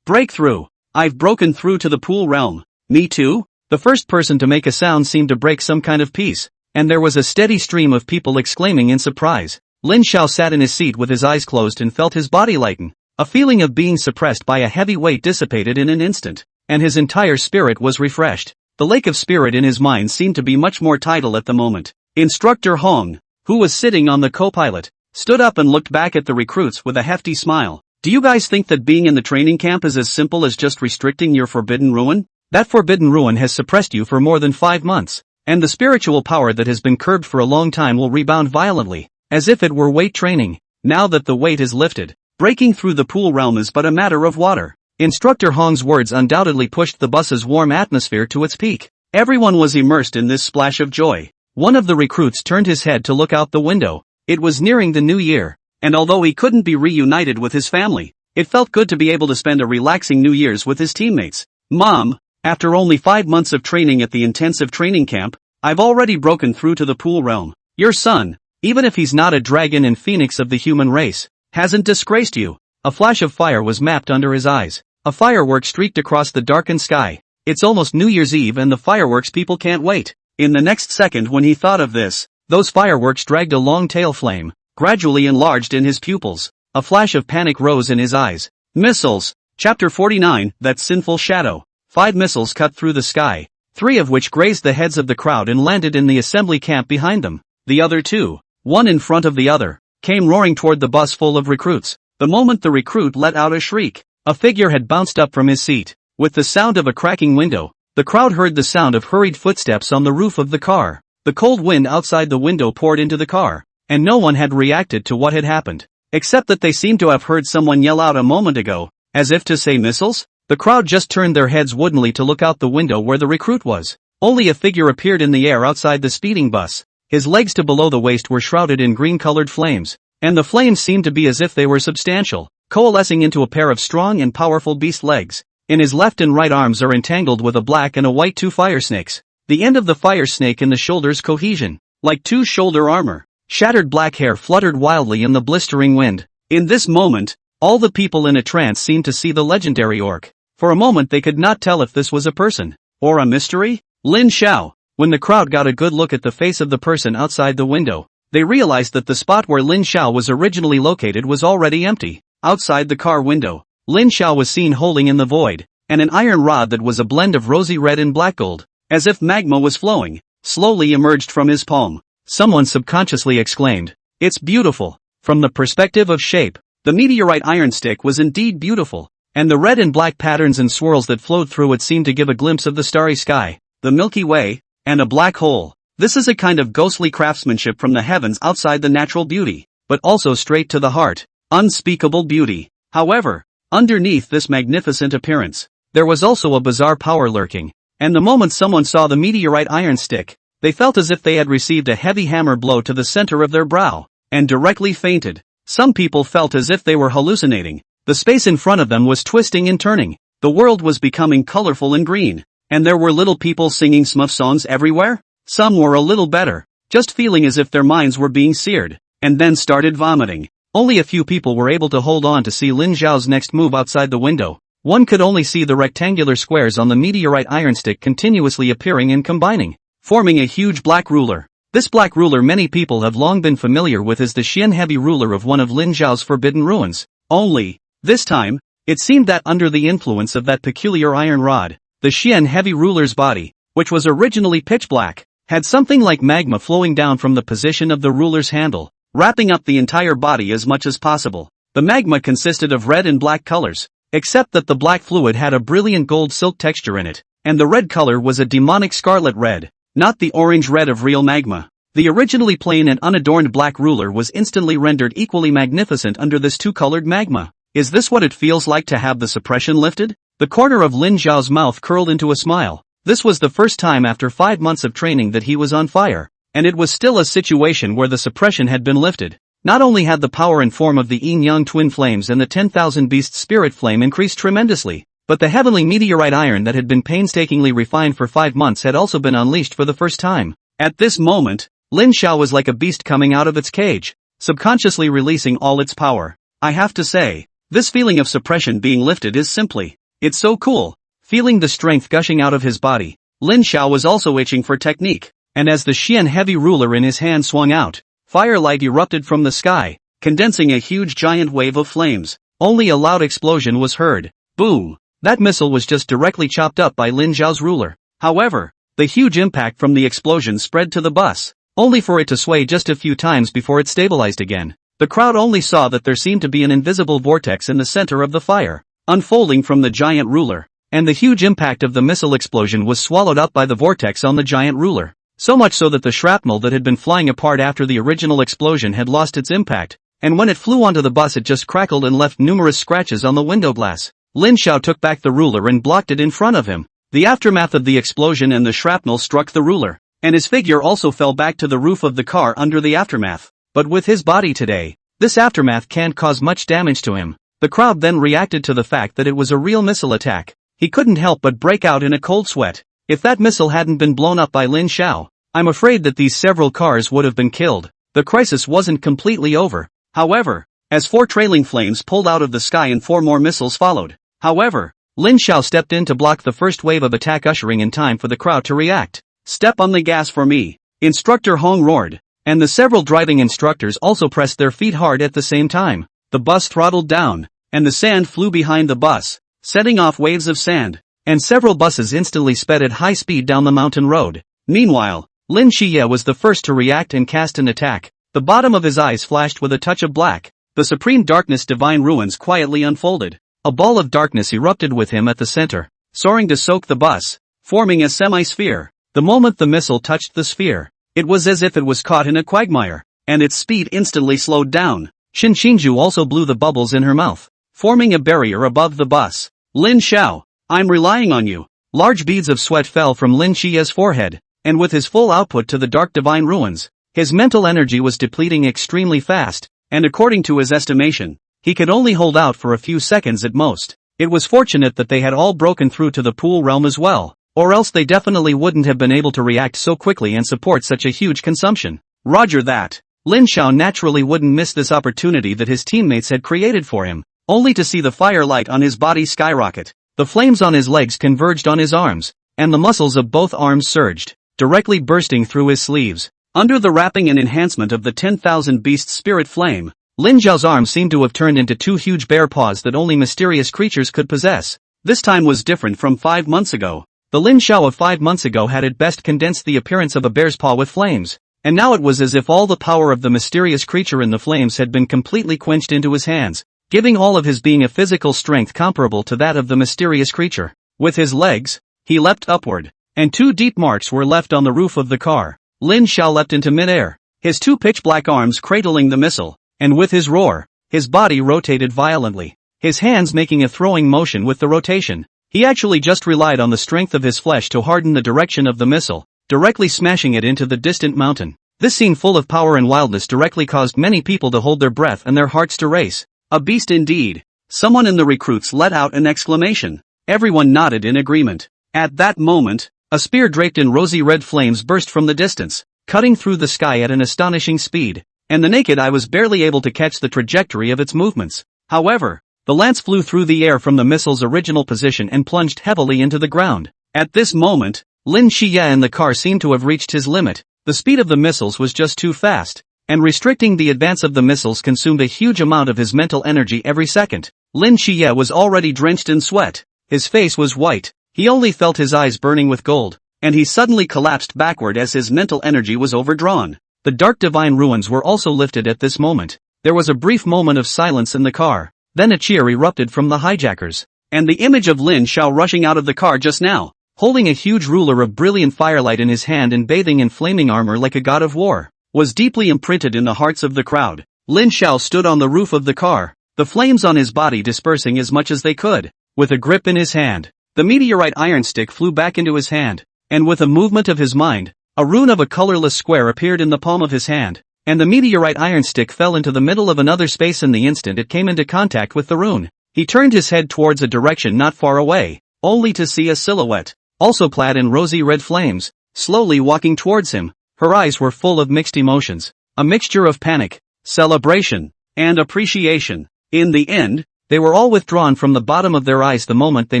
Breakthrough! I've broken through to the Pool Realm. Me too? The first person to make a sound seemed to break some kind of peace, and there was a steady stream of people exclaiming in surprise. Lin Xiao sat in his seat with his eyes closed and felt his body lighten. A feeling of being suppressed by a heavy weight dissipated in an instant, and his entire spirit was refreshed. The lake of spirit in his mind seemed to be much more tidal at the moment. Instructor Hong, who was sitting on the co-pilot, stood up and looked back at the recruits with a hefty smile. Do you guys think that being in the training camp is as simple as just restricting your forbidden ruin? That forbidden ruin has suppressed you for more than 5 months, and the spiritual power that has been curbed for a long time will rebound violently, as if it were weight training. Now that the weight is lifted, breaking through the pool realm is but a matter of water. Instructor Hong's words undoubtedly pushed the bus's warm atmosphere to its peak. Everyone was immersed in this splash of joy. One of the recruits turned his head to look out the window. It was nearing the new year, and although he couldn't be reunited with his family, it felt good to be able to spend a relaxing New Year's with his teammates. Mom, after only 5 months of training at the intensive training camp, I've already broken through to the pool realm. Your son, even if he's not a dragon and phoenix of the human race, hasn't disgraced you. A flash of fire was mapped under his eyes. A firework streaked across the darkened sky. It's almost New Year's Eve and the fireworks people can't wait. In the next second when he thought of this, those fireworks dragged a long tail flame, gradually enlarged in his pupils. A flash of panic rose in his eyes. Missiles. Chapter 49, That Sinful Shadow. 5 missiles cut through the sky, 3 of which grazed the heads of the crowd and landed in the assembly camp behind them. The other 2, one in front of the other, came roaring toward the bus full of recruits. The moment the recruit let out a shriek, a figure had bounced up from his seat. With the sound of a cracking window, the crowd heard the sound of hurried footsteps on the roof of the car. The cold wind outside the window poured into the car, and no one had reacted to what had happened, except that they seemed to have heard someone yell out a moment ago, as if to say missiles. The crowd just turned their heads woodenly to look out the window where the recruit was. Only a figure appeared in the air outside the speeding bus. His legs to below the waist were shrouded in green-colored flames, and the flames seemed to be as if they were substantial, coalescing into a pair of strong and powerful beast legs. In his left and right arms are entangled with a black and a white 2 fire snakes. The end of the fire snake in the shoulders cohesion, like 2 shoulder armor. Shattered black hair fluttered wildly in the blistering wind. In this moment, all the people in a trance seemed to see the legendary orc. For a moment they could not tell if this was a person, or a mystery. Lin Xiao. When the crowd got a good look at the face of the person outside the window, they realized that the spot where Lin Xiao was originally located was already empty. Outside the car window, Lin Xiao was seen holding in the void, and an iron rod that was a blend of rosy red and black gold, as if magma was flowing, slowly emerged from his palm. Someone subconsciously exclaimed, "It's beautiful." From the perspective of shape, the meteorite iron stick was indeed beautiful, and the red and black patterns and swirls that flowed through it seemed to give a glimpse of the starry sky, the Milky Way, and a black hole. This is a kind of ghostly craftsmanship from the heavens outside the natural beauty, but also straight to the heart, unspeakable beauty. However, underneath this magnificent appearance, there was also a bizarre power lurking, and the moment someone saw the meteorite iron stick, they felt as if they had received a heavy hammer blow to the center of their brow, and directly fainted. Some people felt as if they were hallucinating. The space in front of them was twisting and turning. The world was becoming colorful and green, and there were little people singing Smurf songs everywhere. Some were a little better, just feeling as if their minds were being seared, and then started vomiting. Only a few people were able to hold on to see Lin Xiao's next move outside the window. One could only see the rectangular squares on the meteorite iron stick continuously appearing and combining, forming a huge black ruler. This black ruler many people have long been familiar with as the Xian heavy ruler of one of Lin Xiao's forbidden ruins. Only, this time, it seemed that under the influence of that peculiar iron rod, the Xian heavy ruler's body, which was originally pitch black, had something like magma flowing down from the position of the ruler's handle, wrapping up the entire body as much as possible. The magma consisted of red and black colors, except that the black fluid had a brilliant gold silk texture in it, and the red color was a demonic scarlet red, not the orange red of real magma. The originally plain and unadorned black ruler was instantly rendered equally magnificent under this two-colored magma. Is this what it feels like to have the suppression lifted? The corner of Lin Xiao's mouth curled into a smile. This was the first time after 5 months of training that he was on fire, and it was still a situation where the suppression had been lifted. Not only had the power and form of the yin-yang twin flames and the 10,000 beast spirit flame increased tremendously, but the heavenly meteorite iron that had been painstakingly refined for 5 months had also been unleashed for the first time. At this moment, Lin Xiao was like a beast coming out of its cage, subconsciously releasing all its power. I have to say, this feeling of suppression being lifted is simply, it's so cool. Feeling the strength gushing out of his body, Lin Xiao was also itching for technique, and as the Xian heavy ruler in his hand swung out, firelight erupted from the sky, condensing a huge giant wave of flames. Only a loud explosion was heard. Boom! That missile was just directly chopped up by Lin Xiao's ruler. However, the huge impact from the explosion spread to the bus, only for it to sway just a few times before it stabilized again. The crowd only saw that there seemed to be an invisible vortex in the center of the fire, unfolding from the giant ruler, and the huge impact of the missile explosion was swallowed up by the vortex on the giant ruler. So much so that the shrapnel that had been flying apart after the original explosion had lost its impact, and when it flew onto the bus it just crackled and left numerous scratches on the window glass. Lin Xiao took back the ruler and blocked it in front of him. The aftermath of the explosion and the shrapnel struck the ruler. and his figure also fell back to the roof of the car under the aftermath. But with his body today, this aftermath can't cause much damage to him. The crowd then reacted to the fact that it was a real missile attack. He couldn't help but break out in a cold sweat. If that missile hadn't been blown up by Lin Xiao, I'm afraid that these several cars would have been killed. The crisis wasn't completely over, however, as 4 trailing flames pulled out of the sky and 4 more missiles followed. However, Lin Xiao stepped in to block the first wave of attack, ushering in time for the crowd to react. "Step on the gas for me," Instructor Hong roared, and the several driving instructors also pressed their feet hard at the same time. The bus throttled down, and the sand flew behind the bus, setting off waves of sand, and several buses instantly sped at high speed down the mountain road. Meanwhile, Lin Xiye was the first to react and cast an attack. The bottom of his eyes flashed with a touch of black. The supreme darkness divine ruins quietly unfolded. A ball of darkness erupted with him at the center, soaring to soak the bus, forming a semi-sphere. The moment the missile touched the sphere, it was as if it was caught in a quagmire, and its speed instantly slowed down. Xin Xingju also blew the bubbles in her mouth, forming a barrier above the bus. "Lin Xiao, I'm relying on you." Large beads of sweat fell from Lin Xiye's forehead, and with his full output to the dark divine ruins, his mental energy was depleting extremely fast, and according to his estimation, he could only hold out for a few seconds at most. It was fortunate that they had all broken through to the pool realm as well, or else they definitely wouldn't have been able to react so quickly and support such a huge consumption. Roger that. Lin Xiao naturally wouldn't miss this opportunity that his teammates had created for him, only to see the firelight on his body skyrocket. The flames on his legs converged on his arms, and the muscles of both arms surged, directly bursting through his sleeves. Under the wrapping and enhancement of the 10,000 Beast Spirit Flame, Lin Xiao's arms seemed to have turned into 2 huge bear paws that only mysterious creatures could possess. This time was different from 5 months ago. The Lin Xiao of 5 months ago had at best condensed the appearance of a bear's paw with flames, and now it was as if all the power of the mysterious creature in the flames had been completely quenched into his hands, giving all of his being a physical strength comparable to that of the mysterious creature. With his legs, he leapt upward, and 2 deep marks were left on the roof of the car. Lin Xiao leapt into midair, his 2 pitch-black arms cradling the missile, and with his roar, his body rotated violently, his hands making a throwing motion with the rotation. He actually just relied on the strength of his flesh to harden the direction of the missile, directly smashing it into the distant mountain. This scene full of power and wildness directly caused many people to hold their breath and their hearts to race. A beast indeed. Someone in the recruits let out an exclamation. Everyone nodded in agreement. At that moment, a spear draped in rosy red flames burst from the distance, cutting through the sky at an astonishing speed, and the naked eye was barely able to catch the trajectory of its movements. However, the lance flew through the air from the missile's original position and plunged heavily into the ground. At this moment, Lin Xiye in the car seemed to have reached his limit. The speed of the missiles was just too fast, and restricting the advance of the missiles consumed a huge amount of his mental energy every second. Lin Xiye was already drenched in sweat. His face was white. He only felt his eyes burning with gold, and he suddenly collapsed backward as his mental energy was overdrawn. The dark divine ruins were also lifted at this moment. There was a brief moment of silence in the car. Then a cheer erupted from the hijackers, and the image of Lin Xiao rushing out of the car just now, holding a huge ruler of brilliant firelight in his hand and bathing in flaming armor like a god of war, was deeply imprinted in the hearts of the crowd. Lin Xiao stood on the roof of the car, the flames on his body dispersing as much as they could. With a grip in his hand, the meteorite iron stick flew back into his hand, and with a movement of his mind, a rune of a colorless square appeared in the palm of his hand, and the meteorite iron stick fell into the middle of another space in the instant it came into contact with the rune. He turned his head towards a direction not far away, only to see a silhouette, also clad in rosy red flames, slowly walking towards him. Her eyes were full of mixed emotions, a mixture of panic, celebration, and appreciation. In the end, they were all withdrawn from the bottom of their eyes the moment they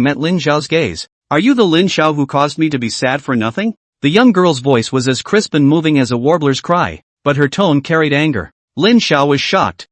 met Lin Xiao's gaze. "Are you the Lin Xiao who caused me to be sad for nothing?" The young girl's voice was as crisp and moving as a warbler's cry, but her tone carried anger. Lin Xiao was shocked.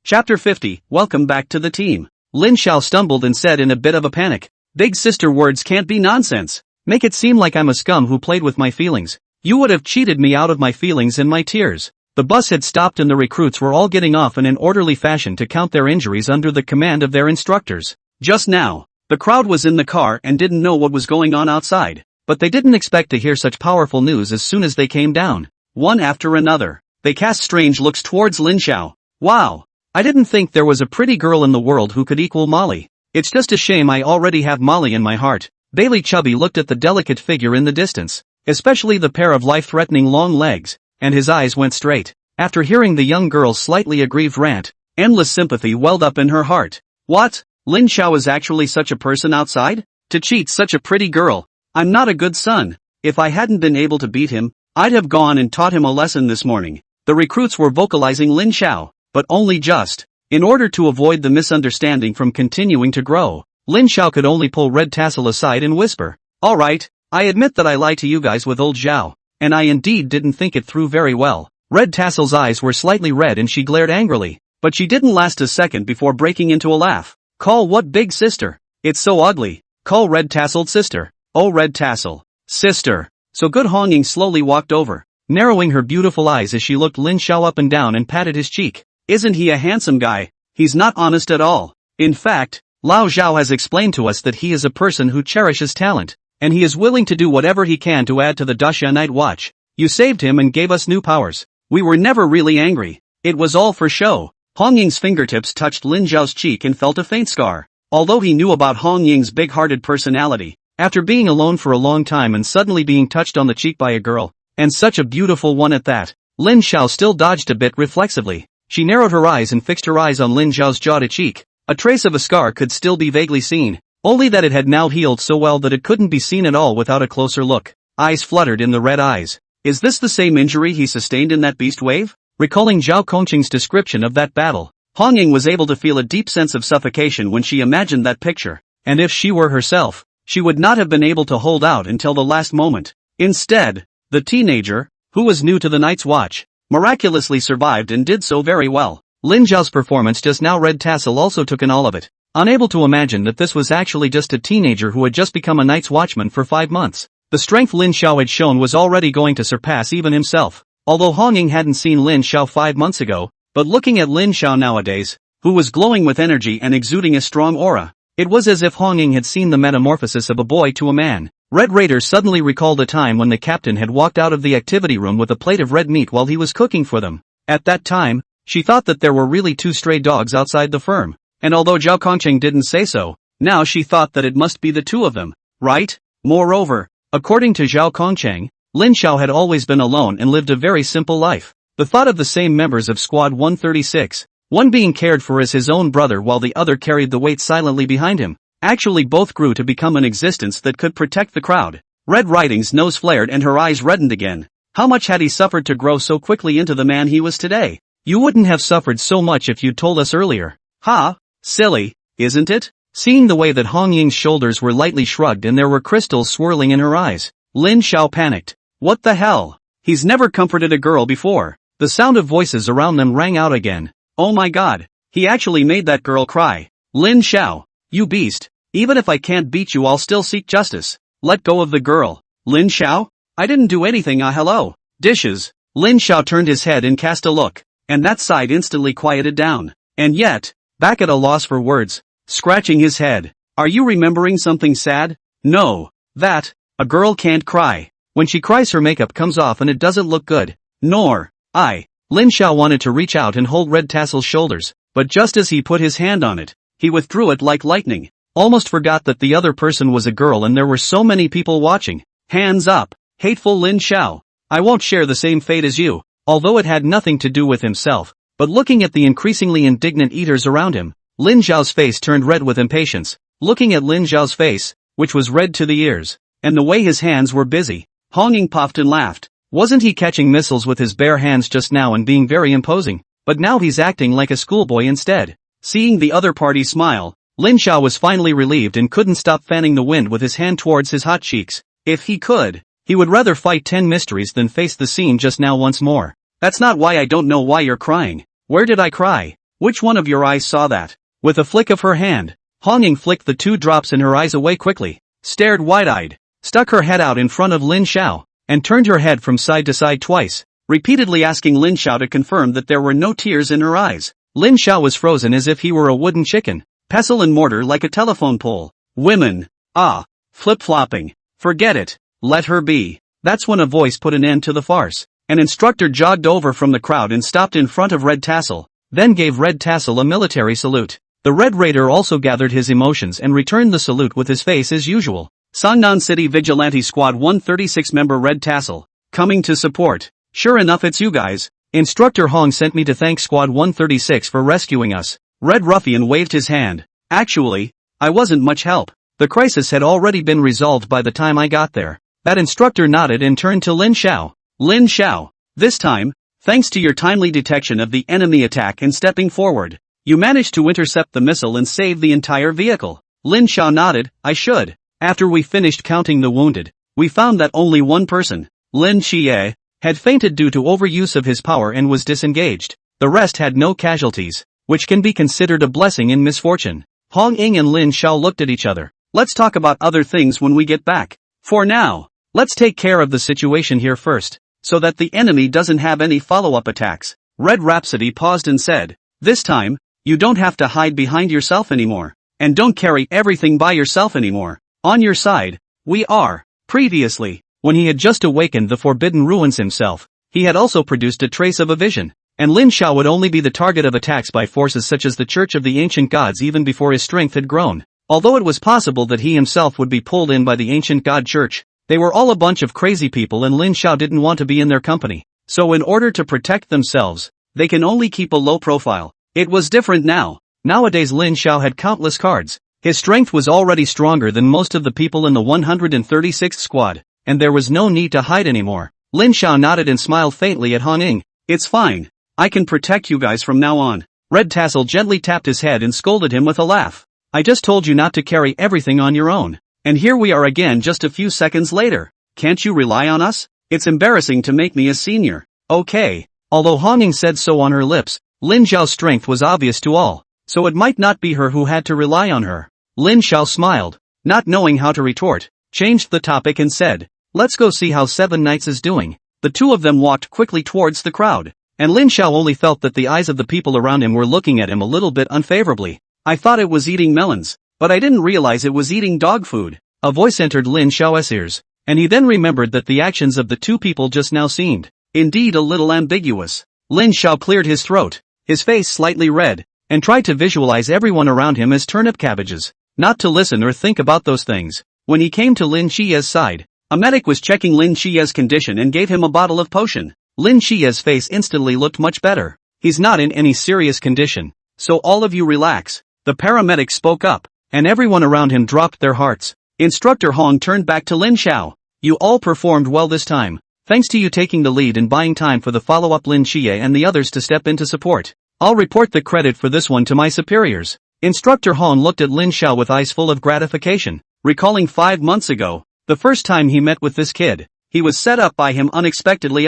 Chapter 50, Welcome back to the team. Lin Xiao stumbled and said in a bit of a panic, "Big sister, words can't be nonsense. Make it seem like I'm a scum who played with my feelings. You would have cheated me out of my feelings and my tears." The bus had stopped and the recruits were all getting off in an orderly fashion to count their injuries under the command of their instructors. Just now, the crowd was in the car and didn't know what was going on outside, but they didn't expect to hear such powerful news as soon as they came down. One after another, they cast strange looks towards Lin Xiao. "Wow, I didn't think there was a pretty girl in the world who could equal Molly. It's just a shame I already have Molly in my heart." Bailey Chubby looked at the delicate figure in the distance. especially the pair of life-threatening long legs, and his eyes went straight. After hearing the young girl's slightly aggrieved rant, endless sympathy welled up in her heart. What? Lin Xiao is actually such a person outside? To cheat such a pretty girl? I'm not a good son. If I hadn't been able to beat him, I'd have gone and taught him a lesson this morning. The recruits were vocalizing Lin Xiao, but only just. In order to avoid the misunderstanding from continuing to grow, Lin Xiao could only pull Red Tassel aside and whisper, "Alright, I admit that I lied to you guys with old Zhao, and I indeed didn't think it through very well." Red Tassel's eyes were slightly red and she glared angrily, but she didn't last a second before breaking into a laugh. "Call what big sister? It's so ugly. Call Red Tasseled sister. Oh Red Tassel. Sister." So Good Hongying slowly walked over, narrowing her beautiful eyes as she looked Lin Xiao up and down and patted his cheek. "Isn't he a handsome guy? He's not honest at all. In fact, Lao Zhao has explained to us that he is a person who cherishes talent, and he is willing to do whatever he can to add to the Dasha Night Watch. You saved him and gave us new powers. We were never really angry. It was all for show." Hongying's fingertips touched Lin Zhao's cheek and felt a faint scar. Although he knew about Hongying's big-hearted personality, after being alone for a long time and suddenly being touched on the cheek by a girl, and such a beautiful one at that, Lin Xiao still dodged a bit reflexively. She narrowed her eyes and fixed her eyes on Lin Zhao's jaw to cheek. A trace of a scar could still be vaguely seen, only that it had now healed so well that it couldn't be seen at all without a closer look. Eyes fluttered in the red eyes. Is this the same injury he sustained in that beast wave? Recalling Zhao Kongqing's description of that battle, Hongying was able to feel a deep sense of suffocation when she imagined that picture, and if she were herself, she would not have been able to hold out until the last moment. Instead, the teenager, who was new to the Night's Watch, miraculously survived and did so very well. Lin Zhao's performance just now. Red Tassel also took in all of it, unable to imagine that this was actually just a teenager who had just become a Night's Watchman for 5 months. The strength Lin Xiao had shown was already going to surpass even himself. Although Hongying hadn't seen Lin Xiao 5 months ago, but looking at Lin Xiao nowadays, who was glowing with energy and exuding a strong aura, it was as if Hongying had seen the metamorphosis of a boy to a man. Red Raider suddenly recalled a time when the captain had walked out of the activity room with a plate of red meat while he was cooking for them. At that time, she thought that there were really 2 stray dogs outside the firm, and although Zhao Kongqing didn't say so, now she thought that it must be the 2 of them, right? Moreover, according to Zhao Kongqing, Lin Xiao had always been alone and lived a very simple life. The thought of the same members of Squad 136, one being cared for as his own brother while the other carried the weight silently behind him, actually both grew to become an existence that could protect the crowd. Red Riding's nose flared and her eyes reddened again. How much had he suffered to grow so quickly into the man he was today? You wouldn't have suffered so much if you'd told us earlier. Ha! Silly, isn't it? Seeing the way that Hongying's shoulders were lightly shrugged and there were crystals swirling in her eyes, Lin Xiao panicked. What the hell? He's never comforted a girl before. The sound of voices around them rang out again. Oh my god, he actually made that girl cry. Lin Xiao, you beast. Even if I can't beat you, I'll still seek justice. Let go of the girl. Lin Xiao? I didn't do anything. Hello. Dishes. Lin Xiao turned his head and cast a look, and that side instantly quieted down. And yet, back at a loss for words, scratching his head. Are you remembering something sad? No. That, a girl can't cry. When she cries her makeup comes off and it doesn't look good. Nor, I. Lin Xiao wanted to reach out and hold Red Tassel's shoulders, but just as he put his hand on it, he withdrew it like lightning. Almost forgot that the other person was a girl and there were so many people watching. Hands up, hateful Lin Xiao. I won't share the same fate as you. Although it had nothing to do with himself, but looking at the increasingly indignant eaters around him, Lin Zhao's face turned red with impatience. Looking at Lin Zhao's face, which was red to the ears, and the way his hands were busy, Hongying puffed and laughed. Wasn't he catching missiles with his bare hands just now and being very imposing? But now he's acting like a schoolboy instead. Seeing the other party smile, Lin Xiao was finally relieved and couldn't stop fanning the wind with his hand towards his hot cheeks. If he could, he would rather fight 10 mysteries than face the scene just now once more. That's not why. I don't know why you're crying. Where did I cry? Which one of your eyes saw that? With a flick of her hand, Hongying flicked the 2 drops in her eyes away quickly, stared wide-eyed, stuck her head out in front of Lin Xiao, and turned her head from side to side twice, repeatedly asking Lin Xiao to confirm that there were no tears in her eyes. Lin Xiao was frozen as if he were a wooden chicken, pestle and mortar like a telephone pole. Women. Ah. Flip-flopping. Forget it. Let her be. That's when a voice put an end to the farce. An instructor jogged over from the crowd and stopped in front of Red Tassel, then gave Red Tassel a military salute. The Red Raider also gathered his emotions and returned the salute with his face as usual. Sangnan City Vigilante Squad 136 member Red Tassel, coming to support. Sure enough, it's you guys. Instructor Hong sent me to thank Squad 136 for rescuing us. Red Ruffian waved his hand. Actually, I wasn't much help. The crisis had already been resolved by the time I got there. That instructor nodded and turned to Lin Xiao. Lin Xiao, this time, thanks to your timely detection of the enemy attack and stepping forward, you managed to intercept the missile and save the entire vehicle. Lin Xiao nodded. I should. After we finished counting the wounded, we found that only one person, Lin Xie, had fainted due to overuse of his power and was disengaged. The rest had no casualties, which can be considered a blessing in misfortune. Hong Ying and Lin Xiao looked at each other. Let's talk about other things when we get back. For now, let's take care of the situation here first, so that the enemy doesn't have any follow-up attacks. Red Rhapsody paused and said, this time, you don't have to hide behind yourself anymore, and don't carry everything by yourself anymore. On your side, we are. Previously, when he had just awakened the Forbidden Ruins himself, he had also produced a trace of a vision, and Lin Xiao would only be the target of attacks by forces such as the Church of the Ancient Gods even before his strength had grown. Although it was possible that he himself would be pulled in by the Ancient God Church, they were all a bunch of crazy people and Lin Xiao didn't want to be in their company. So in order to protect themselves, they can only keep a low profile. It was different now. Nowadays Lin Xiao had countless cards. His strength was already stronger than most of the people in the 136th squad, and there was no need to hide anymore. Lin Xiao nodded and smiled faintly at Hong Ying. It's fine. I can protect you guys from now on. Red Tassel gently tapped his head and scolded him with a laugh. I just told you not to carry everything on your own. And here we are again just a few seconds later. Can't you rely on us? It's embarrassing to make me a senior. Okay. Although Hong Ying said so on her lips, Lin Xiao's strength was obvious to all, so it might not be her who had to rely on her. Lin Xiao smiled, not knowing how to retort, changed the topic and said, let's go see how Seven Knights is doing. The two of them walked quickly towards the crowd, and Lin Xiao only felt that the eyes of the people around him were looking at him a little bit unfavorably. I thought it was eating melons, but I didn't realize it was eating dog food. A voice entered Lin Xiao's ears, and he then remembered that the actions of the two people just now seemed, indeed, a little ambiguous. Lin Xiao cleared his throat, his face slightly red, and tried to visualize everyone around him as turnip cabbages, not to listen or think about those things. When he came to Lin Xie's side, a medic was checking Lin Xie's condition and gave him a bottle of potion. Lin Xie's face instantly looked much better. He's not in any serious condition, so all of you relax. The paramedic spoke up, and everyone around him dropped their hearts. Instructor Hong turned back to Lin Xiao. You all performed well this time, thanks to you taking the lead and buying time for the follow-up Lin Xie and the others to step into support. I'll report the credit for this one to my superiors. Instructor Hong looked at Lin Xiao with eyes full of gratification, recalling 5 months ago, the first time he met with this kid. He was set up by him unexpectedly.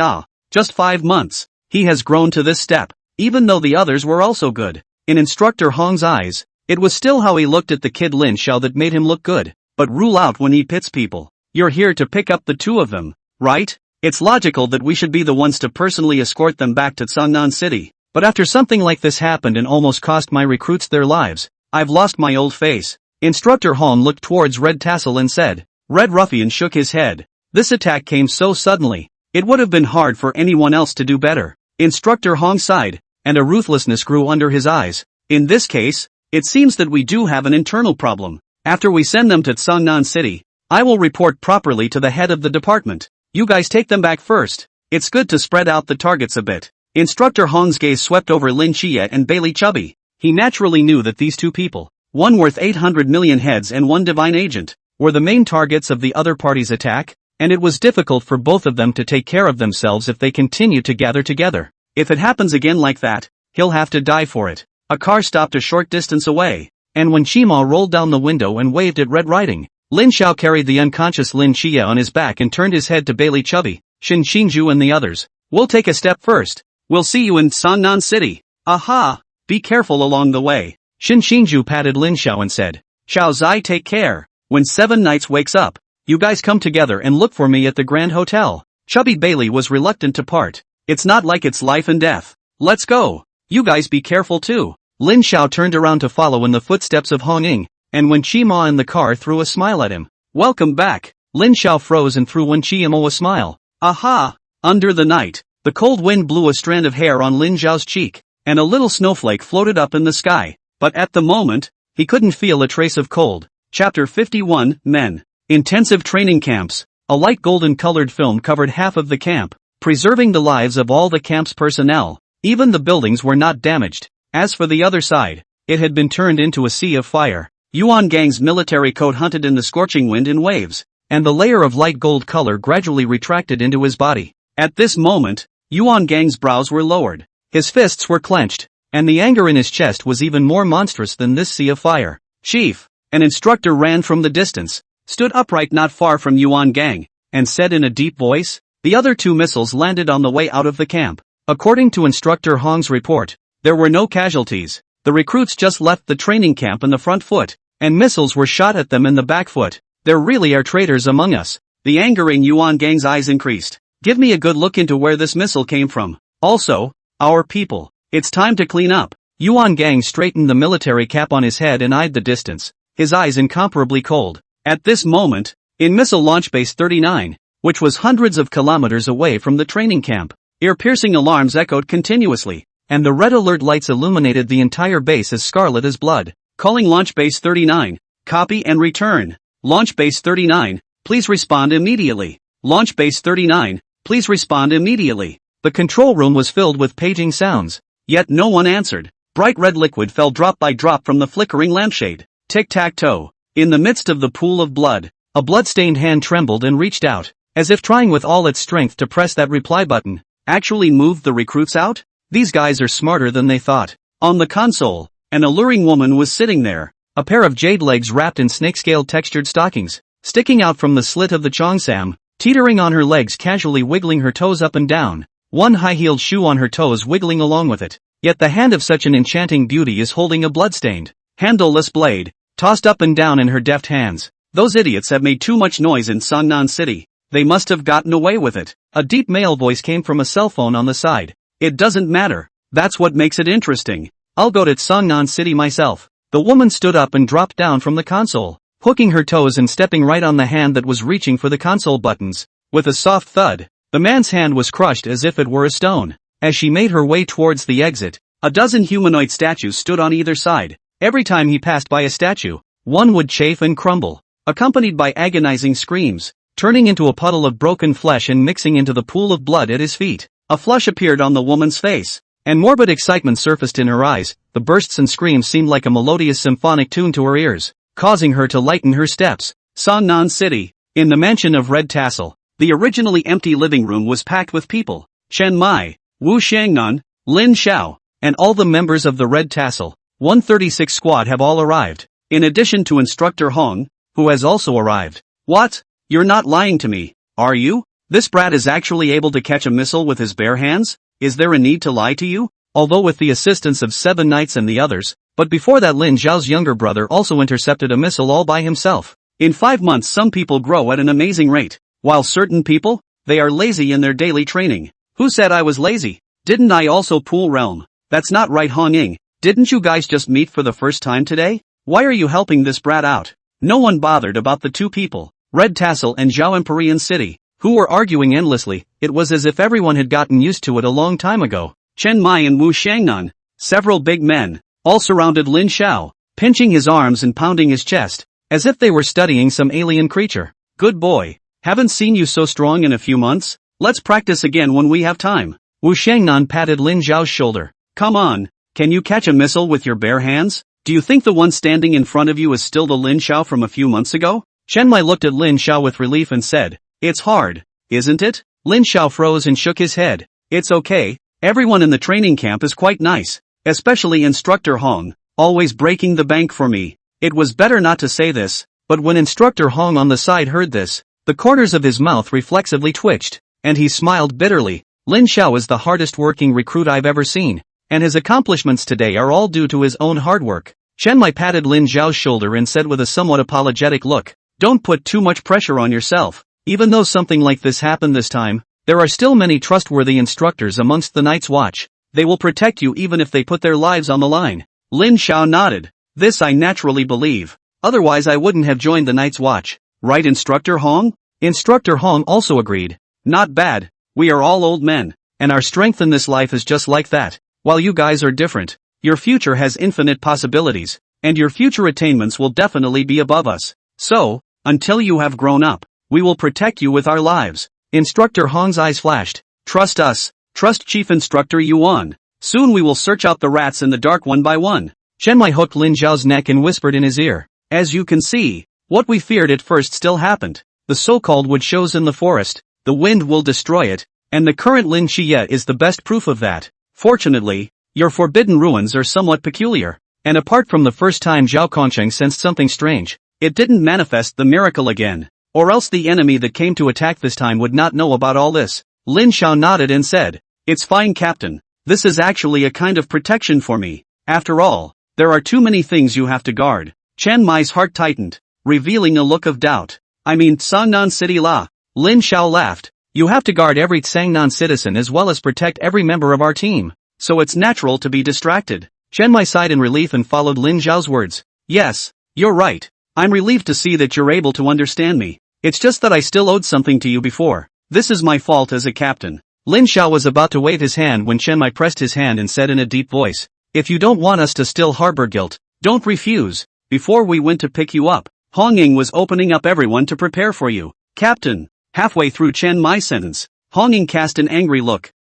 Just 5 months. He has grown to this step, even though the others were also good. In Instructor Hong's eyes, it was still how he looked at the kid Lin Xiao that made him look good, but rule out when he pits people. You're here to pick up the two of them, right? It's logical that we should be the ones to personally escort them back to Sangnan City. But after something like this happened and almost cost my recruits their lives, I've lost my old face. Instructor Hong looked towards Red Tassel and said. Red Ruffian shook his head. This attack came so suddenly, it would have been hard for anyone else to do better. Instructor Hong sighed, and a ruthlessness grew under his eyes. In this case, it seems that we do have an internal problem. After we send them to Sangnan City, I will report properly to the head of the department. You guys take them back first. It's good to spread out the targets a bit. Instructor Hong's gaze swept over Lin Xie and Bailey Chubby. He naturally knew that these two people, one worth 800 million heads and one divine agent, were the main targets of the other party's attack, and it was difficult for both of them to take care of themselves if they continued to gather together. If it happens again like that, he'll have to die for it. A car stopped a short distance away, and when Shima rolled down the window and waved at Red Riding, Lin Xiao carried the unconscious Lin Xie on his back and turned his head to Bailey Chubby, Shin Xinju and the others. We'll take a step first. We'll see you in Sangnan City. Aha! Be careful along the way. Shin Xinju patted Lin Xiao and said, Xiao Zai, take care. When Seven Knights wakes up, you guys come together and look for me at the Grand Hotel. Chubby Bailey was reluctant to part. It's not like it's life and death. Let's go. You guys be careful too. Lin Xiao turned around to follow in the footsteps of Hong Ying, and Wen Qima in the car threw a smile at him. Welcome back. Lin Xiao froze and threw Wen Qima a smile. Aha! Under the night, the cold wind blew a strand of hair on Lin Xiao's cheek, and a little snowflake floated up in the sky. But at the moment, he couldn't feel a trace of cold. Chapter 51, Men. Intensive training camps. A light golden colored film covered half of the camp, preserving the lives of all the camp's personnel. Even the buildings were not damaged. As for the other side, it had been turned into a sea of fire. Yuan Gang's military coat hunted in the scorching wind in waves, and the layer of light gold color gradually retracted into his body. At this moment, Yuan Gang's brows were lowered, his fists were clenched, and the anger in his chest was even more monstrous than this sea of fire. Chief, an instructor ran from the distance, stood upright not far from Yuan Gang, and said in a deep voice, "The other 2 missiles landed on the way out of the camp." According to Instructor Hong's report, there were no casualties. The recruits just left the training camp in the front foot, and missiles were shot at them in the back foot. There really are traitors among us. The anger in Yuan Gang's eyes increased. Give me a good look into where this missile came from. Also, our people. It's time to clean up. Yuan Gang straightened the military cap on his head and eyed the distance, his eyes incomparably cold. At this moment, in Missile Launch Base 39, which was hundreds of kilometers away from the training camp, ear-piercing alarms echoed continuously, and the red alert lights illuminated the entire base as scarlet as blood. Calling Launch Base 39. Copy and return. Launch Base 39, please respond immediately. Launch Base 39, please respond immediately. The control room was filled with paging sounds, yet no one answered. Bright red liquid fell drop by drop from the flickering lampshade. Tic-tac-toe. In the midst of the pool of blood, a blood-stained hand trembled and reached out, as if trying with all its strength to press that reply button. Actually moved the recruits out? These guys are smarter than they thought. On the console, an alluring woman was sitting there, a pair of jade legs wrapped in snakescale textured stockings, sticking out from the slit of the cheongsam, teetering on her legs, casually wiggling her toes up and down, one high-heeled shoe on her toes wiggling along with it. Yet the hand of such an enchanting beauty is holding a bloodstained, handleless blade, tossed up and down in her deft hands. Those idiots have made too much noise in Songnan City. They must have gotten away with it. A deep male voice came from a cell phone on the side. It doesn't matter. That's what makes it interesting. I'll go to Songnan City myself. The woman stood up and dropped down from the console, hooking her toes and stepping right on the hand that was reaching for the console buttons. With a soft thud, the man's hand was crushed as if it were a stone. As she made her way towards the exit, a dozen humanoid statues stood on either side. Every time he passed by a statue, one would chafe and crumble, accompanied by agonizing screams, turning into a puddle of broken flesh and mixing into the pool of blood at his feet. A flush appeared on the woman's face, and morbid excitement surfaced in her eyes. The bursts and screams seemed like a melodious symphonic tune to her ears, causing her to lighten her steps. Songnan City. In the mansion of Red Tassel, the originally empty living room was packed with people. Chen Mai, Wu Shangnan, Lin Xiao, and all the members of the Red Tassel 136 squad have all arrived, in addition to Instructor Hong, who has also arrived. What? You're not lying to me, are you? This brat is actually able to catch a missile with his bare hands? Is there a need to lie to you? Although with the assistance of 7 knights and the others, but before that Lin Zhao's younger brother also intercepted a missile all by himself. In 5 months some people grow at an amazing rate, while certain people, they are lazy in their daily training. Who said I was lazy? Didn't I also pool realm? That's not right, Hong Ying. Didn't you guys just meet for the first time today? Why are you helping this brat out? No one bothered about the 2 people, Red Tassel and Zhao Empyrean City, who were arguing endlessly. It was as if everyone had gotten used to it a long time ago. Chen Mai and Wu Shangnan, several big men, all surrounded Lin Xiao, pinching his arms and pounding his chest, as if they were studying some alien creature. Good boy. Haven't seen you so strong in a few months. Let's practice again when we have time. Wu Shangnan patted Lin Zhao's shoulder. Come on, can you catch a missile with your bare hands? Do you think the one standing in front of you is still the Lin Xiao from a few months ago? Chen Mai looked at Lin Xiao with relief and said, it's hard, isn't it? Lin Xiao froze and shook his head. It's okay, everyone in the training camp is quite nice, especially Instructor Hong, always breaking the bank for me. It was better not to say this, but when Instructor Hong on the side heard this, the corners of his mouth reflexively twitched, and he smiled bitterly. Lin Xiao is the hardest working recruit I've ever seen, and his accomplishments today are all due to his own hard work. Chen Mai patted Lin Zhao's shoulder and said with a somewhat apologetic look, don't put too much pressure on yourself. Even though something like this happened this time, there are still many trustworthy instructors amongst the Night's Watch. They will protect you even if they put their lives on the line. Lin Xiao nodded. This I naturally believe. Otherwise I wouldn't have joined the Night's Watch. Right, Instructor Hong? Instructor Hong also agreed. Not bad. We are all old men, and our strength in this life is just like that. While you guys are different, your future has infinite possibilities, and your future attainments will definitely be above us. So, until you have grown up, we will protect you with our lives. Instructor Hong's eyes flashed. Trust us. Trust Chief Instructor Yuan. Soon we will search out the rats in the dark one by one. Chen Mai hooked Lin Xiao's neck and whispered in his ear. As you can see, what we feared at first still happened. The so-called wood shows in the forest, the wind will destroy it, and the current Lin Xie is the best proof of that. Fortunately, your forbidden ruins are somewhat peculiar, and apart from the first time Zhao Kongcheng sensed something strange, it didn't manifest the miracle again, or else the enemy that came to attack this time would not know about all this. Lin Xiao nodded and said, It's fine, Captain. This is actually a kind of protection for me. After all, there are too many things you have to guard. Chen Mai's heart tightened, revealing a look of doubt. I mean Sangnan City La. Lin Xiao laughed. You have to guard every Sangnan citizen as well as protect every member of our team, so it's natural to be distracted. Chen Mai sighed in relief and followed Lin Xiao's words. Yes, you're right. I'm relieved to see that you're able to understand me. It's just that I still owed something to you before. This is my fault as a captain. Lin Xiao was about to wave his hand when Chen Mai pressed his hand and said in a deep voice, If you don't want us to still harbor guilt, don't refuse. Before we went to pick you up, Hong Ying was opening up everyone to prepare for you. Captain. Halfway through Chen Mai's sentence, Hong Ying cast an angry look.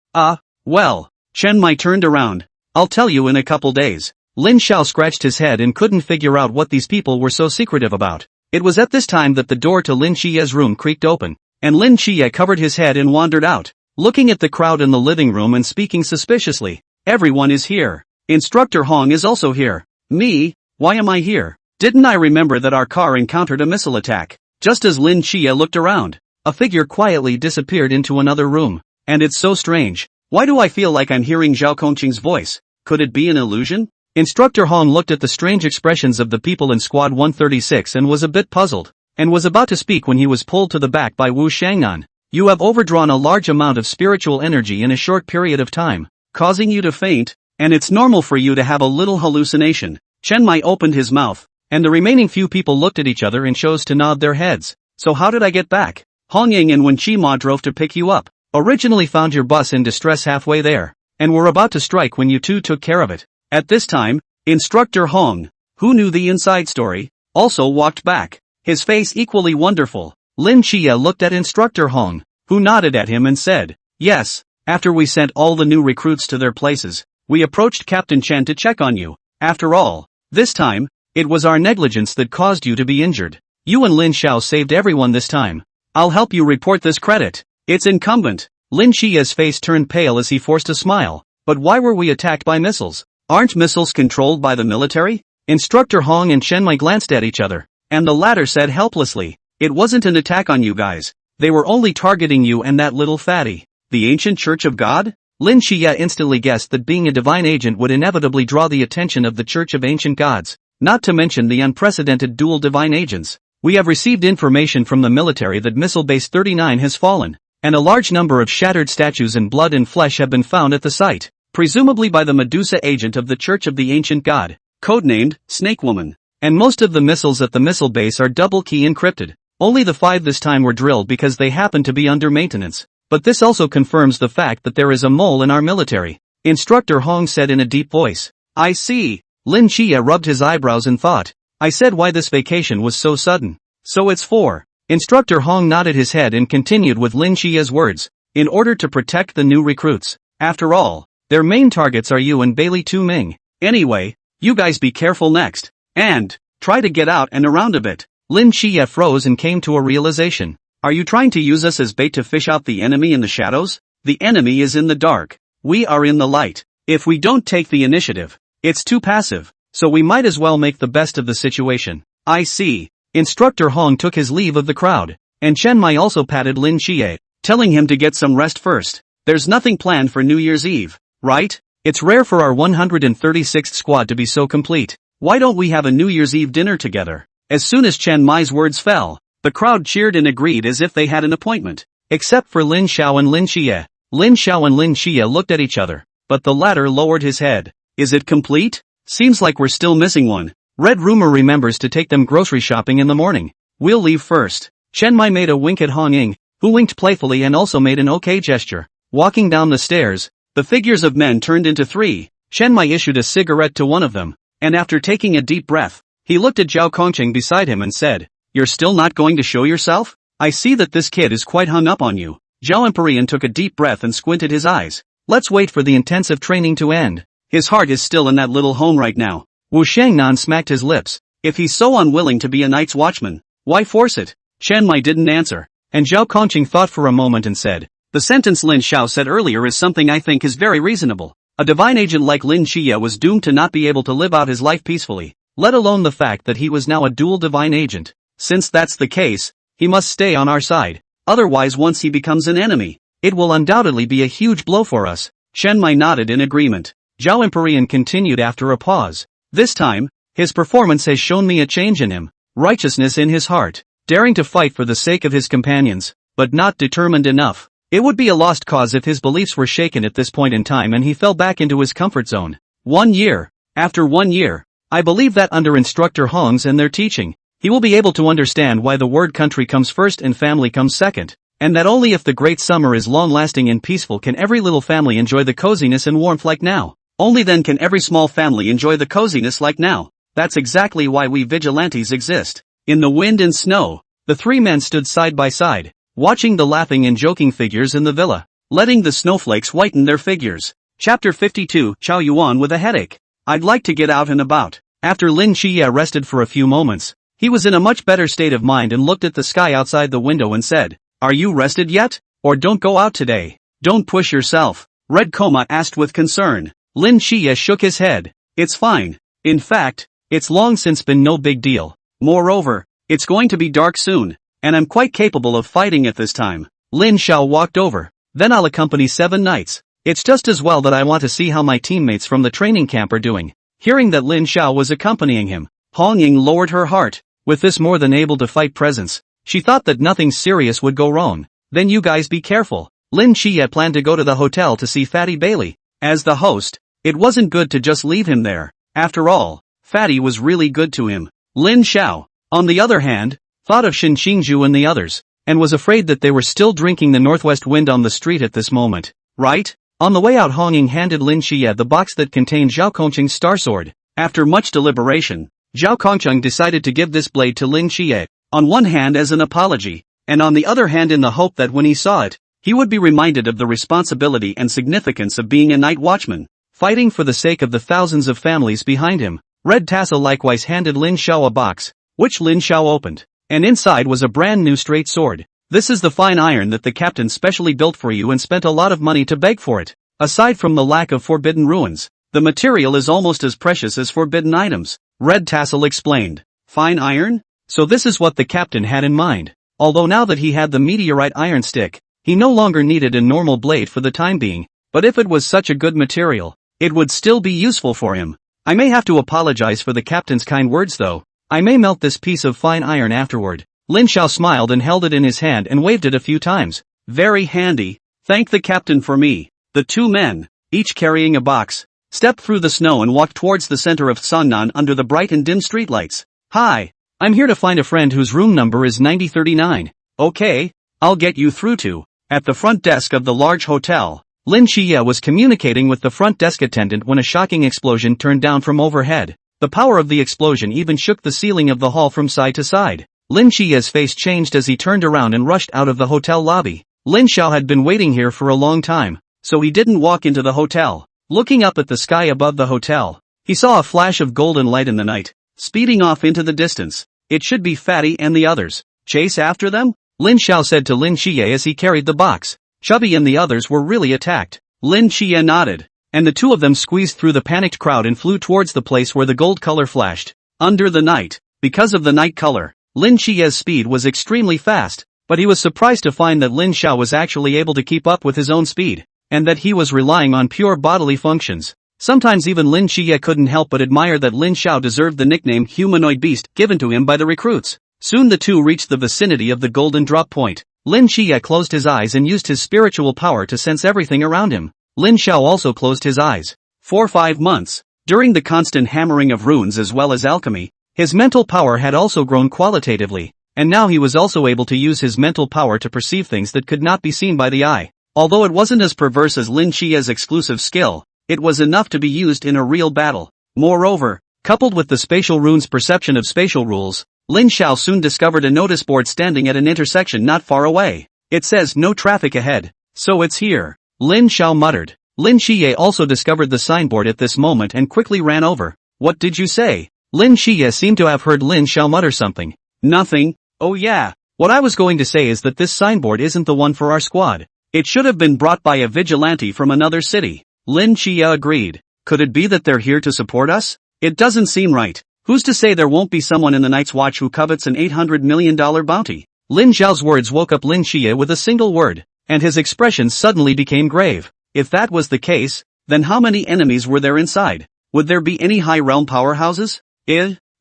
Well. Chen Mai turned around. I'll tell you in a couple days. Lin Xiao scratched his head and couldn't figure out what these people were so secretive about. It was at this time that the door to Lin Xie's room creaked open, and Lin Xie covered his head and wandered out, looking at the crowd in the living room and speaking suspiciously. Everyone is here. Instructor Hong is also here. Me? Why am I here? Didn't I remember that our car encountered a missile attack? Just as Lin Xie looked around, a figure quietly disappeared into another room. And it's so strange. Why do I feel like I'm hearing Zhao Kongqing's voice? Could it be an illusion? Instructor Hong looked at the strange expressions of the people in Squad 136 and was a bit puzzled, and was about to speak when he was pulled to the back by Wu Shangnan. You have overdrawn a large amount of spiritual energy in a short period of time, causing you to faint, and it's normal for you to have a little hallucination. Chen Mai opened his mouth, and the remaining few people looked at each other and chose to nod their heads. So how did I get back? Hong Ying and Wen Qima drove to pick you up. Originally found your bus in distress halfway there, and were about to strike when you two took care of it. At this time, Instructor Hong, who knew the inside story, also walked back, his face equally wonderful. Lin Xie looked at Instructor Hong, who nodded at him and said, Yes, after we sent all the new recruits to their places, we approached Captain Chen to check on you. After all, this time, it was our negligence that caused you to be injured. You and Lin Xiao saved everyone this time. I'll help you report this credit. It's incumbent. Lin Xie's face turned pale as he forced a smile. But why were we attacked by missiles? Aren't missiles controlled by the military? Instructor Hong and Chen Mai glanced at each other, and the latter said helplessly, It wasn't an attack on you guys. They were only targeting you and that little fatty. The ancient Church of God? Lin Xie instantly guessed that being a divine agent would inevitably draw the attention of the Church of Ancient Gods, not to mention the unprecedented dual divine agents. We have received information from the military that Missile Base 39 has fallen, and a large number of shattered statues and blood and flesh have been found at the site, presumably by the Medusa agent of the Church of the Ancient God, codenamed Snake Woman. And most of the missiles at the missile base are double-key encrypted. Only the 5 this time were drilled because they happen to be under maintenance. But this also confirms the fact that there is a mole in our military. Instructor Hong said in a deep voice. I see. Lin Xie rubbed his eyebrows and thought. I said why this vacation was so sudden. So it's for. Instructor Hong nodded his head and continued with Lin Xie's words. In order to protect the new recruits. After all, their main targets are you and Bailey Tu Ming. Anyway, you guys be careful next. And, try to get out and around a bit. Lin Xie froze and came to a realization. Are you trying to use us as bait to fish out the enemy in the shadows? The enemy is in the dark. We are in the light. If we don't take the initiative, it's too passive, so we might as well make the best of the situation. I see. Instructor Hong took his leave of the crowd, and Chen Mai also patted Lin Xie, telling him to get some rest first. There's nothing planned for New Year's Eve, right? It's rare for our 136th squad to be so complete. Why don't we have a New Year's Eve dinner together? As soon as Chen Mai's words fell, the crowd cheered and agreed as if they had an appointment. Except for Lin Xiao and Lin Xie. Lin Xiao and Lin Xie looked at each other, but the latter lowered his head. Is it complete? Seems like we're still missing one. Red Rumor remembers to take them grocery shopping in the morning. We'll leave first. Chen Mai made a wink at Hong Ying, who winked playfully and also made an okay gesture. Walking down the stairs, the figures of men turned into 3. Chen Mai issued a cigarette to one of them, and after taking a deep breath, he looked at Zhao Kongqing beside him and said, You're still not going to show yourself? I see that this kid is quite hung up on you. Zhao Empyrean took a deep breath and squinted his eyes. Let's wait for the intensive training to end. His heart is still in that little home right now. Wu Shangnan smacked his lips. If he's so unwilling to be a night's watchman, why force it? Chen Mai didn't answer, and Zhao Kongqing thought for a moment and said, the sentence Lin Xiao said earlier is something I think is very reasonable. A divine agent like Lin Xie was doomed to not be able to live out his life peacefully, let alone the fact that he was now a dual divine agent. Since that's the case, he must stay on our side. Otherwise, once he becomes an enemy, it will undoubtedly be a huge blow for us. Chen Mai nodded in agreement. Zhao Empyrean continued after a pause. This time, his performance has shown me a change in him. Righteousness in his heart, daring to fight for the sake of his companions, but not determined enough. It would be a lost cause if his beliefs were shaken at this point in time and he fell back into his comfort zone. 1 year. After 1 year, I believe that under instructor Hongs and their teaching, he will be able to understand why the word country comes first and family comes second, and that only if the great summer is long-lasting and peaceful can every little family enjoy the coziness and warmth like now. Only then can every small family enjoy the coziness like now. That's exactly why we vigilantes exist. In the wind and snow, the three men stood side by side, watching the laughing and joking figures in the villa, letting the snowflakes whiten their figures. Chapter 52, Chao Yuan with a headache. I'd like to get out and about. After Lin Xie rested for a few moments, he was in a much better state of mind and looked at the sky outside the window and said, are you rested yet? Or don't go out today. Don't push yourself. Red Coma asked with concern. Lin Xie shook his head. It's fine. In fact, it's long since been no big deal. Moreover, it's going to be dark soon, and I'm quite capable of fighting at this time. Lin Xiao walked over. Then I'll accompany 7 knights. It's just as well that I want to see how my teammates from the training camp are doing. Hearing that Lin Xiao was accompanying him, Hong Ying lowered her heart. With this more than able to fight presence, she thought that nothing serious would go wrong. Then you guys be careful. Lin Xie planned to go to the hotel to see Fatty Bailey. As the host, it wasn't good to just leave him there. After all, Fatty was really good to him. Lin Xiao, on the other hand, thought of Shin Xingzhu and the others, and was afraid that they were still drinking the northwest wind on the street at this moment. Right? On the way out, Hong Ying handed Lin Xie the box that contained Zhao Kongqing's star sword. After much deliberation, Zhao Kongqing decided to give this blade to Lin Xie, on one hand as an apology, and on the other hand in the hope that when he saw it, he would be reminded of the responsibility and significance of being a night watchman, fighting for the sake of the thousands of families behind him. Red Tassel likewise handed Lin Xiao a box, which Lin Xiao opened, and inside was a brand new straight sword. This is the fine iron that the captain specially built for you and spent a lot of money to beg for it. Aside from the lack of forbidden ruins, the material is almost as precious as forbidden items. Red Tassel explained. Fine iron? So this is what the captain had in mind. Although now that he had the meteorite iron stick, he no longer needed a normal blade for the time being, but if it was such a good material, it would still be useful for him. I may have to apologize for the captain's kind words though. I may melt this piece of fine iron afterward. Lin Xiao smiled and held it in his hand and waved it a few times. Very handy. Thank the captain for me. The 2 men, each carrying a box, stepped through the snow and walked towards the center of Sangnan under the bright and dim streetlights. Hi, I'm here to find a friend whose room number is 9039. Okay, I'll get you through to. At the front desk of the large hotel, Lin Xie was communicating with the front desk attendant when a shocking explosion turned down from overhead. The power of the explosion even shook the ceiling of the hall from side to side. Lin Xie's face changed as he turned around and rushed out of the hotel lobby. Lin Xiao had been waiting here for a long time, so he didn't walk into the hotel. Looking up at the sky above the hotel, he saw a flash of golden light in the night, speeding off into the distance. It should be Fatty and the others. Chase after them? Lin Xiao said to Lin Xie as he carried the box. Chubby and the others were really attacked. Lin Xie nodded, and the 2 of them squeezed through the panicked crowd and flew towards the place where the gold color flashed. Under the night, because of the night color, Lin Xie's speed was extremely fast, but he was surprised to find that Lin Xiao was actually able to keep up with his own speed, and that he was relying on pure bodily functions. Sometimes even Lin Xie couldn't help but admire that Lin Xiao deserved the nickname humanoid beast given to him by the recruits. Soon the 2 reached the vicinity of the golden drop point. Lin Xie closed his eyes and used his spiritual power to sense everything around him. Lin Xiao also closed his eyes. For 5 months, during the constant hammering of runes as well as alchemy, his mental power had also grown qualitatively, and now he was also able to use his mental power to perceive things that could not be seen by the eye. Although it wasn't as perverse as Lin Xie's exclusive skill, it was enough to be used in a real battle. Moreover, coupled with the spatial rune's perception of spatial rules, Lin Xiao soon discovered a notice board standing at an intersection not far away. It says no traffic ahead. So it's here. Lin Xiao muttered. Lin Xiye also discovered the signboard at this moment and quickly ran over. What did you say? Lin Xiye seemed to have heard Lin Xiao mutter something. Nothing. Oh yeah. What I was going to say is that this signboard isn't the one for our squad. It should have been brought by a vigilante from another city. Lin Xiye agreed. Could it be that they're here to support us? It doesn't seem right. Who's to say there won't be someone in the Night's Watch who covets an $800 million bounty? Lin Xiao's words woke up Lin Xiye with a single word, and his expression suddenly became grave. If that was the case, then how many enemies were there inside? Would there be any high realm powerhouses?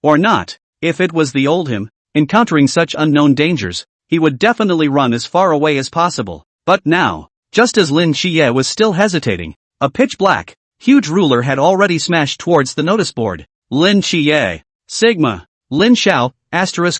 Or not? If it was the old him, encountering such unknown dangers, he would definitely run as far away as possible. But now, just as Lin Xiye was still hesitating, a pitch-black, huge ruler had already smashed towards the notice board. Lin Xiye. Sigma. Lin Xiao,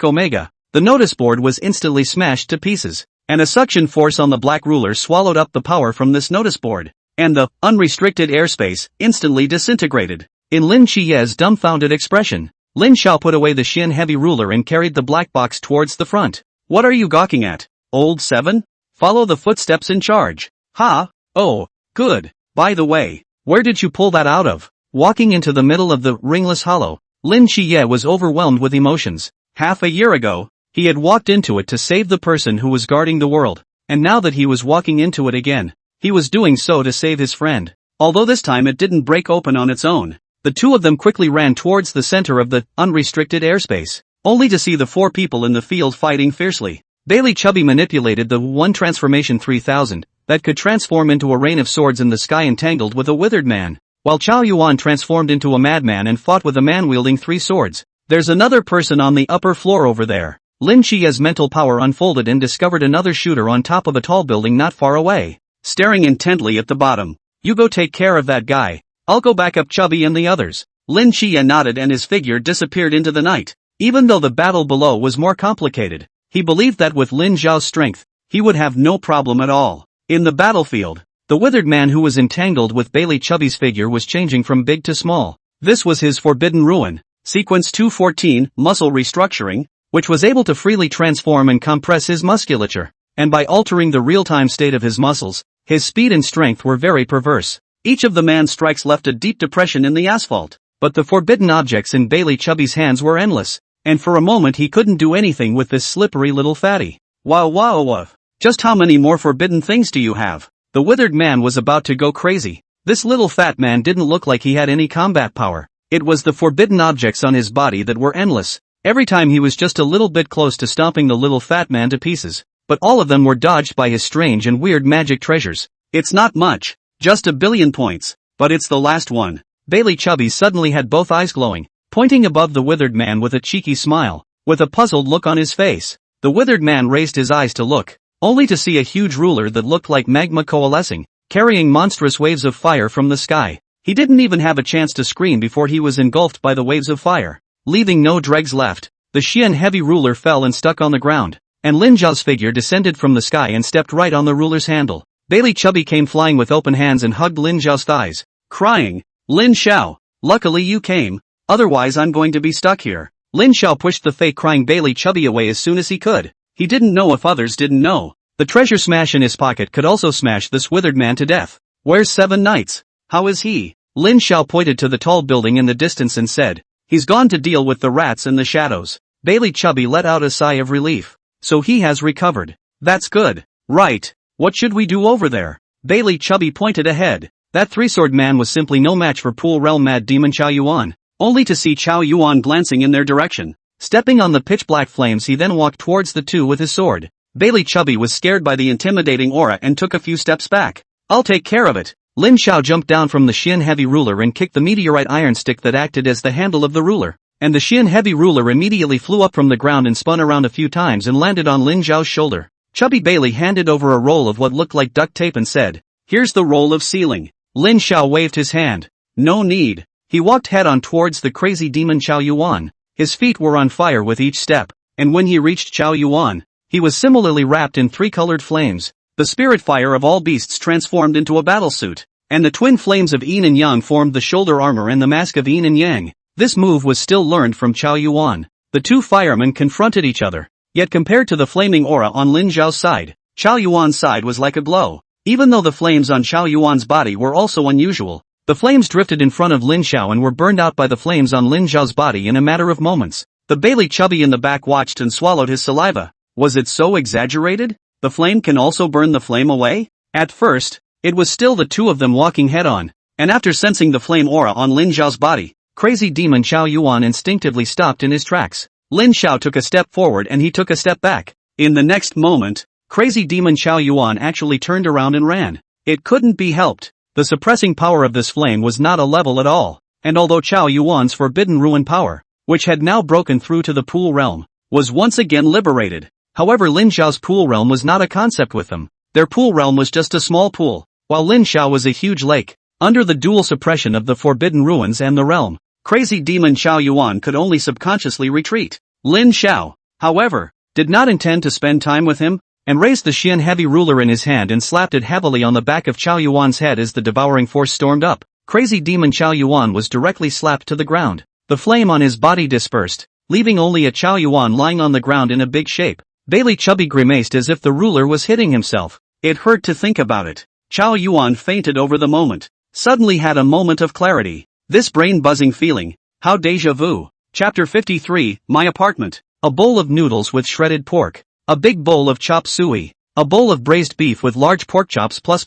* Omega. The notice board was instantly smashed to pieces, and a suction force on the black ruler swallowed up the power from this notice board, and the unrestricted airspace instantly disintegrated. In Lin Xiye's dumbfounded expression, Lin Xiao put away the Xian heavy ruler and carried the black box towards the front. What are you gawking at, old 7? Follow the footsteps in charge. Ha! Oh, good. By the way, where did you pull that out of? Walking into the middle of the ringless hollow, Lin Xiye was overwhelmed with emotions. Half a year ago, he had walked into it to save the person who was guarding the world, and now that he was walking into it again, he was doing so to save his friend. Although this time it didn't break open on its own, the two of them quickly ran towards the center of the unrestricted airspace, only to see the 4 people in the field fighting fiercely. Bailey Chubby manipulated the one transformation 3000 that could transform into a rain of swords in the sky entangled with a withered man, while Chao Yuan transformed into a madman and fought with a man wielding 3 swords. There's another person on the upper floor over there. Lin Xiye's mental power unfolded and discovered another shooter on top of a tall building not far away, staring intently at the bottom. You go take care of that guy. I'll go back up Chubby and the others. Lin Xiye nodded and his figure disappeared into the night. Even though the battle below was more complicated, he believed that with Lin Xiao's strength, he would have no problem at all. In the battlefield, the withered man who was entangled with Bailey Chubby's figure was changing from big to small. This was his forbidden ruin. Sequence 214, Muscle Restructuring, which was able to freely transform and compress his musculature, and by altering the real-time state of his muscles, his speed and strength were very perverse. Each of the man's strikes left a deep depression in the asphalt, but the forbidden objects in Bailey Chubby's hands were endless, and for a moment he couldn't do anything with this slippery little fatty. Wow. Just how many more forbidden things do you have? The withered man was about to go crazy. This little fat man didn't look like he had any combat power. It was the forbidden objects on his body that were endless. Every time he was just a little bit close to stomping the little fat man to pieces, but all of them were dodged by his strange and weird magic treasures. It's not much, just 1 billion points, but it's the last one. Bailey Chubby suddenly had both eyes glowing, pointing above the withered man with a cheeky smile, with a puzzled look on his face. The withered man raised his eyes to look, only to see a huge ruler that looked like magma coalescing, carrying monstrous waves of fire from the sky. He didn't even have a chance to scream before he was engulfed by the waves of fire. Leaving no dregs left, the Xian heavy ruler fell and stuck on the ground, and Lin Zhao's figure descended from the sky and stepped right on the ruler's handle. Bailey Chubby came flying with open hands and hugged Lin Zhao's thighs, crying, "Lin Xiao, luckily you came, otherwise I'm going to be stuck here." Lin Xiao pushed the fake crying Bailey Chubby away as soon as he could. He didn't know if others didn't know. The treasure smash in his pocket could also smash this withered man to death. Where's 7 Knights? How is he? Lin Xiao pointed to the tall building in the distance and said, "He's gone to deal with the rats and the shadows." Bailey Chubby let out a sigh of relief. So he has recovered. That's good. Right. What should we do over there? Bailey Chubby pointed ahead. That 3-sword man was simply no match for Pool Realm Mad Demon Chao Yuan, only to see Chao Yuan glancing in their direction. Stepping on the pitch-black flames, he then walked towards the two with his sword. Bailey Chubby was scared by the intimidating aura and took a few steps back. I'll take care of it. Lin Xiao jumped down from the Xian heavy ruler and kicked the meteorite iron stick that acted as the handle of the ruler, and the Xian heavy ruler immediately flew up from the ground and spun around a few times and landed on Lin Zhao's shoulder. Chubby Bailey handed over a roll of what looked like duct tape and said, "Here's the roll of sealing." Lin Xiao waved his hand. No need. He walked head-on towards the crazy demon Chao Yuan. His feet were on fire with each step, and when he reached Chao Yuan, he was similarly wrapped in 3-colored flames. The spirit fire of all beasts transformed into a battlesuit, and the twin flames of yin and yang formed the shoulder armor and the mask of yin and yang. This move was still learned from Chao Yuan. The two firemen confronted each other. Yet compared to the flaming aura on Lin Zhao's side, Chao Yuan's side was like a glow. Even though the flames on Chao Yuan's body were also unusual, the flames drifted in front of Lin Zhao and were burned out by the flames on Lin Zhao's body in a matter of moments. The Bailey Chubby in the back watched and swallowed his saliva. Was it so exaggerated? The flame can also burn the flame away? At first, it was still the two of them walking head-on, and after sensing the flame aura on Lin Zhao's body, crazy demon Chao Yuan instinctively stopped in his tracks. Lin Zhao took a step forward and he took a step back. In the next moment, crazy demon Chao Yuan actually turned around and ran. It couldn't be helped. The suppressing power of this flame was not a level at all, and although Chao Yuan's forbidden ruin power, which had now broken through to the pool realm, was once again liberated. However, Lin Zhao's pool realm was not a concept with them. Their pool realm was just a small pool, while Lin Zhao was a huge lake. Under the dual suppression of the forbidden ruins and the realm, crazy demon Chao Yuan could only subconsciously retreat. Lin Zhao, however, did not intend to spend time with him, and raised the Xian heavy ruler in his hand and slapped it heavily on the back of Chao Yuan's head as the devouring force stormed up. Crazy demon Chao Yuan was directly slapped to the ground. The flame on his body dispersed, leaving only a Chao Yuan lying on the ground in a big shape. Bailey Chubby grimaced as if the ruler was hitting himself. It hurt to think about it. Chao Yuan fainted over the moment. Suddenly had a moment of clarity. This brain-buzzing feeling. How deja vu. Chapter 53, My Apartment. A bowl of noodles with shredded pork. A big bowl of chop suey. A bowl of braised beef with large pork chops plus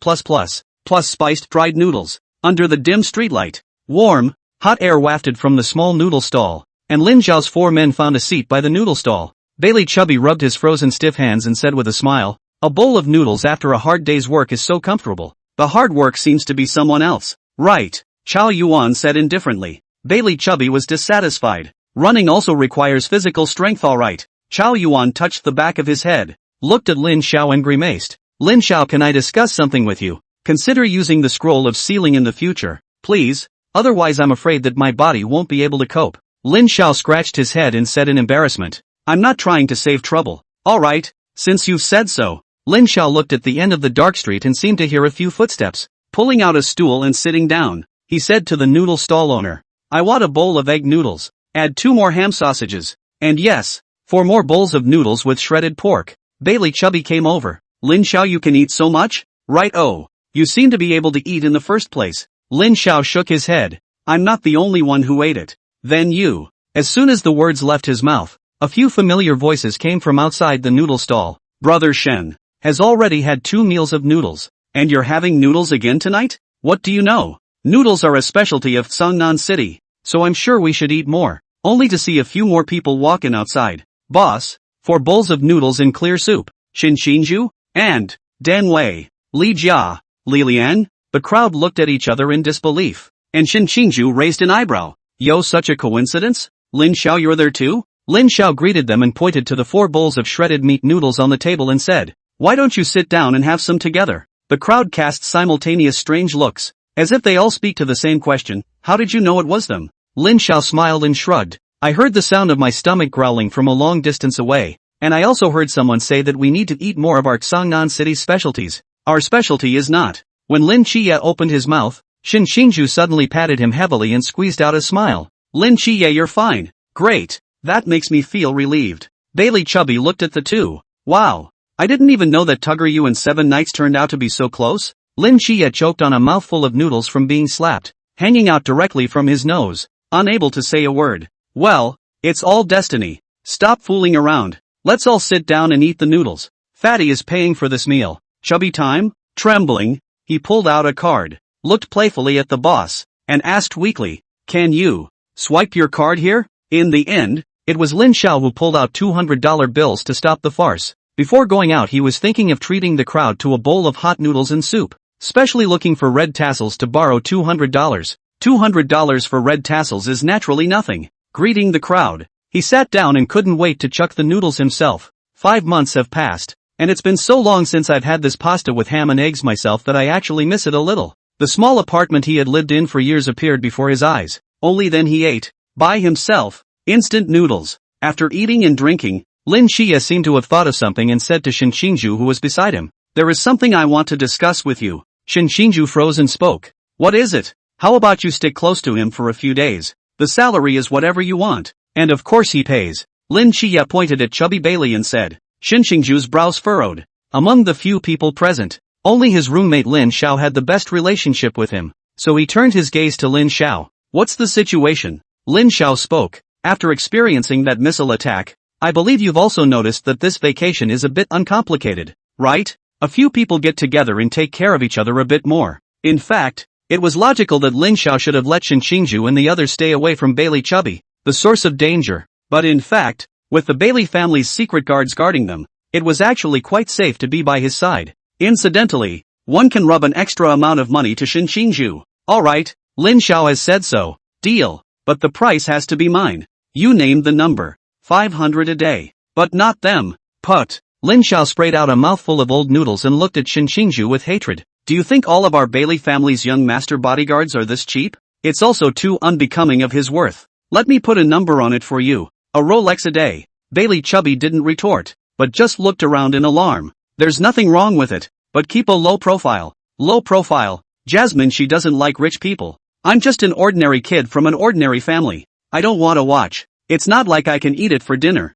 spiced dried noodles. Under the dim streetlight. Warm, hot air wafted from the small noodle stall, and Lin Zhao's four men found a seat by the noodle stall. Bailey Chubby rubbed his frozen stiff hands and said with a smile, "A bowl of noodles after a hard day's work is so comfortable. The hard work seems to be someone else." "Right," Chao Yuan said indifferently. Bailey Chubby was dissatisfied. "Running also requires physical strength, alright." Chao Yuan touched the back of his head, looked at Lin Zhao and grimaced. "Lin Zhao, can I discuss something with you? Consider using the scroll of sealing in the future, please, otherwise I'm afraid that my body won't be able to cope." Lin Zhao scratched his head and said in embarrassment, "I'm not trying to save trouble." "Alright, since you've said so." Lin Zhao looked at the end of the dark street and seemed to hear a few footsteps. Pulling out a stool and sitting down, he said to the noodle stall owner, "I want a bowl of egg noodles. Add 2 more ham sausages. And yes, 4 more bowls of noodles with shredded pork." Bailey Chubby came over. "Lin Zhao, you can eat so much? Right, oh. You seem to be able to eat in the first place." Lin Zhao shook his head. "I'm not the only one who ate it." "Then you." As soon as the words left his mouth, a few familiar voices came from outside the noodle stall. "Brother Shen has already had 2 meals of noodles. And you're having noodles again tonight? What do you know? Noodles are a specialty of Songnan City, so I'm sure we should eat more." Only to see a few more people walk in outside. "Boss, 4 bowls of noodles in clear soup. Xin Xinju? And Dan Wei, Li Jia, Li Lian?" The crowd looked at each other in disbelief. And Xin Xinju raised an eyebrow. "Yo, such a coincidence? Lin Zhao, you're there too?" Lin Zhao greeted them and pointed to the 4 bowls of shredded meat noodles on the table and said, "Why don't you sit down and have some together?" The crowd cast simultaneous strange looks, as if they all speak to the same question. "How did you know it was them?" Lin Zhao smiled and shrugged. "I heard the sound of my stomach growling from a long distance away, and I also heard someone say that we need to eat more of our Songnan City specialties. Our specialty is not." When Lin Chiye opened his mouth, Xin Xinju suddenly patted him heavily and squeezed out a smile. "Lin Chiye, you're fine. Great. That makes me feel relieved." Bailey Chubby looked at the two. "Wow. I didn't even know that Tugger You and 7 Nights turned out to be so close." Lin Chiye choked on a mouthful of noodles from being slapped, hanging out directly from his nose, unable to say a word. "Well, it's all destiny. Stop fooling around. Let's all sit down and eat the noodles. Fatty is paying for this meal. Chubby time?" Trembling, he pulled out a card, looked playfully at the boss, and asked weakly, "Can you swipe your card here?" In the end, it was Lin Zhao who pulled out $200 bills to stop the farce. Before going out, he was thinking of treating the crowd to a bowl of hot noodles and soup, specially looking for red tassels to borrow $200. $200 for red tassels is naturally nothing. Greeting the crowd, he sat down and couldn't wait to chuck the noodles himself. 5 months have passed, and it's been so long since I've had this pasta with ham and eggs myself that I actually miss it a little. The small apartment he had lived in for years appeared before his eyes. Only then he ate, by himself, instant noodles. After eating and drinking, Lin Xie seemed to have thought of something and said to Xin Xinju, who was beside him, "There is something I want to discuss with you." Xin Xinju froze and spoke. "What is it? How about you stick close to him for a few days? The salary is whatever you want, and of course he pays." Lin Chia pointed at chubby Bailey and said. Shin Qingju's brows furrowed. Among the few people present, only his roommate Lin Xiao had the best relationship with him, so he turned his gaze to Lin Xiao. What's the situation? Lin Xiao spoke. After experiencing that missile attack, I believe you've also noticed that this vacation is a bit uncomplicated, right? A few people get together and take care of each other a bit more. In fact, it was logical that Lin Xiao should have let Shin Qingju and the others stay away from Bailey Chubby, the source of danger. But in fact, with the Bailey family's secret guards guarding them, it was actually quite safe to be by his side. Incidentally, one can rub an extra amount of money to Shin Qingju. Alright, Lin Xiao has said so. Deal. But the price has to be mine. You named the number. 500 a day. But not them. Put. Lin Xiao sprayed out a mouthful of old noodles and looked at Shin Qingju with hatred. Do you think all of our Bailey family's young master bodyguards are this cheap? It's also too unbecoming of his worth. Let me put a number on it for you. A Rolex a day. Bailey Chubby didn't retort, but just looked around in alarm. There's nothing wrong with it, but keep a low profile. Low profile? Jasmine, she doesn't like rich people. I'm just an ordinary kid from an ordinary family. I don't want a watch. It's not like I can eat it for dinner.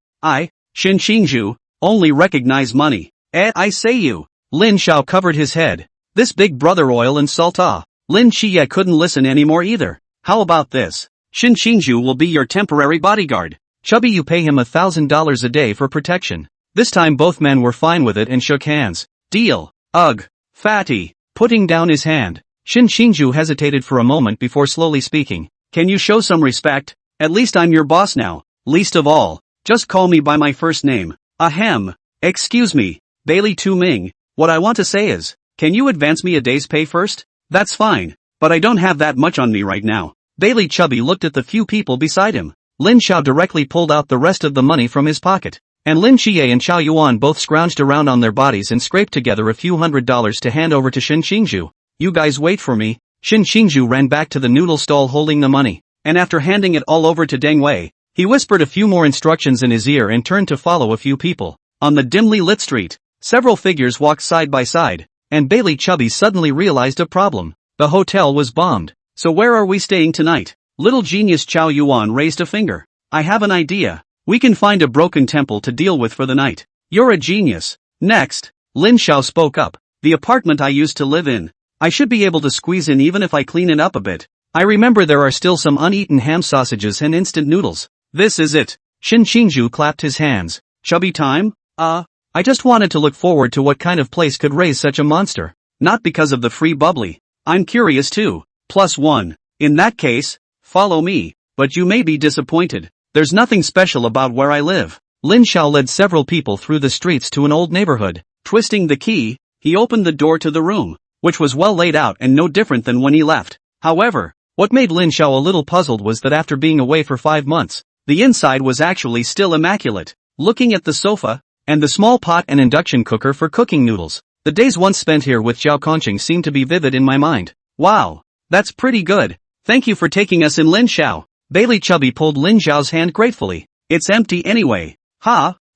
Shin Qingju, only recognize money. I say you. Lin Xiao covered his head. This big brother oil and salt Lin Chia couldn't listen anymore either. How about this? Shin Qingju will be your temporary bodyguard. Chubby, you pay him $1,000 a day for protection. This time both men were fine with it and shook hands. Deal. Ugh. Fatty. Putting down his hand, Shin Qingju hesitated for a moment before slowly speaking. Can you show some respect? At least I'm your boss now. Least of all, just call me by my first name. Ahem. Excuse me, Bailey Tu Ming. What I want to say is, can you advance me a day's pay first? That's fine, but I don't have that much on me right now. Bailey Chubby looked at the few people beside him. Lin Xiao directly pulled out the rest of the money from his pocket, and Lin Chie and Xiao Yuan both scrounged around on their bodies and scraped together a few $100s to hand over to Shin Qingju. You guys wait for me. Shin Qingju ran back to the noodle stall holding the money, and after handing it all over to Deng Wei, he whispered a few more instructions in his ear and turned to follow a few people. On the dimly lit street, several figures walked side by side, and Bailey Chubby suddenly realized a problem. The hotel was bombed. So where are we staying tonight? Little genius Chao Yuan raised a finger. I have an idea. We can find a broken temple to deal with for the night. You're a genius. Next, Lin Xiao spoke up. The apartment I used to live in. I should be able to squeeze in even if I clean it up a bit. I remember there are still some uneaten ham sausages and instant noodles. This is it. Shin Qingju clapped his hands. Chubby time? I just wanted to look forward to what kind of place could raise such a monster. Not because of the free bubbly. I'm curious too. +1. In that case, follow me, but you may be disappointed. There's nothing special about where I live. Lin Xiao led several people through the streets to an old neighborhood. Twisting the key, he opened the door to the room, which was well laid out and no different than when he left. However, what made Lin Xiao a little puzzled was that after being away for 5 months, the inside was actually still immaculate. Looking at the sofa, and the small pot and induction cooker for cooking noodles, the days once spent here with Zhao Conching seemed to be vivid in my mind. Wow. That's pretty good. Thank you for taking us in, Lin Xiao. Bailey Chubby pulled Lin Xiao's hand gratefully. It's empty anyway.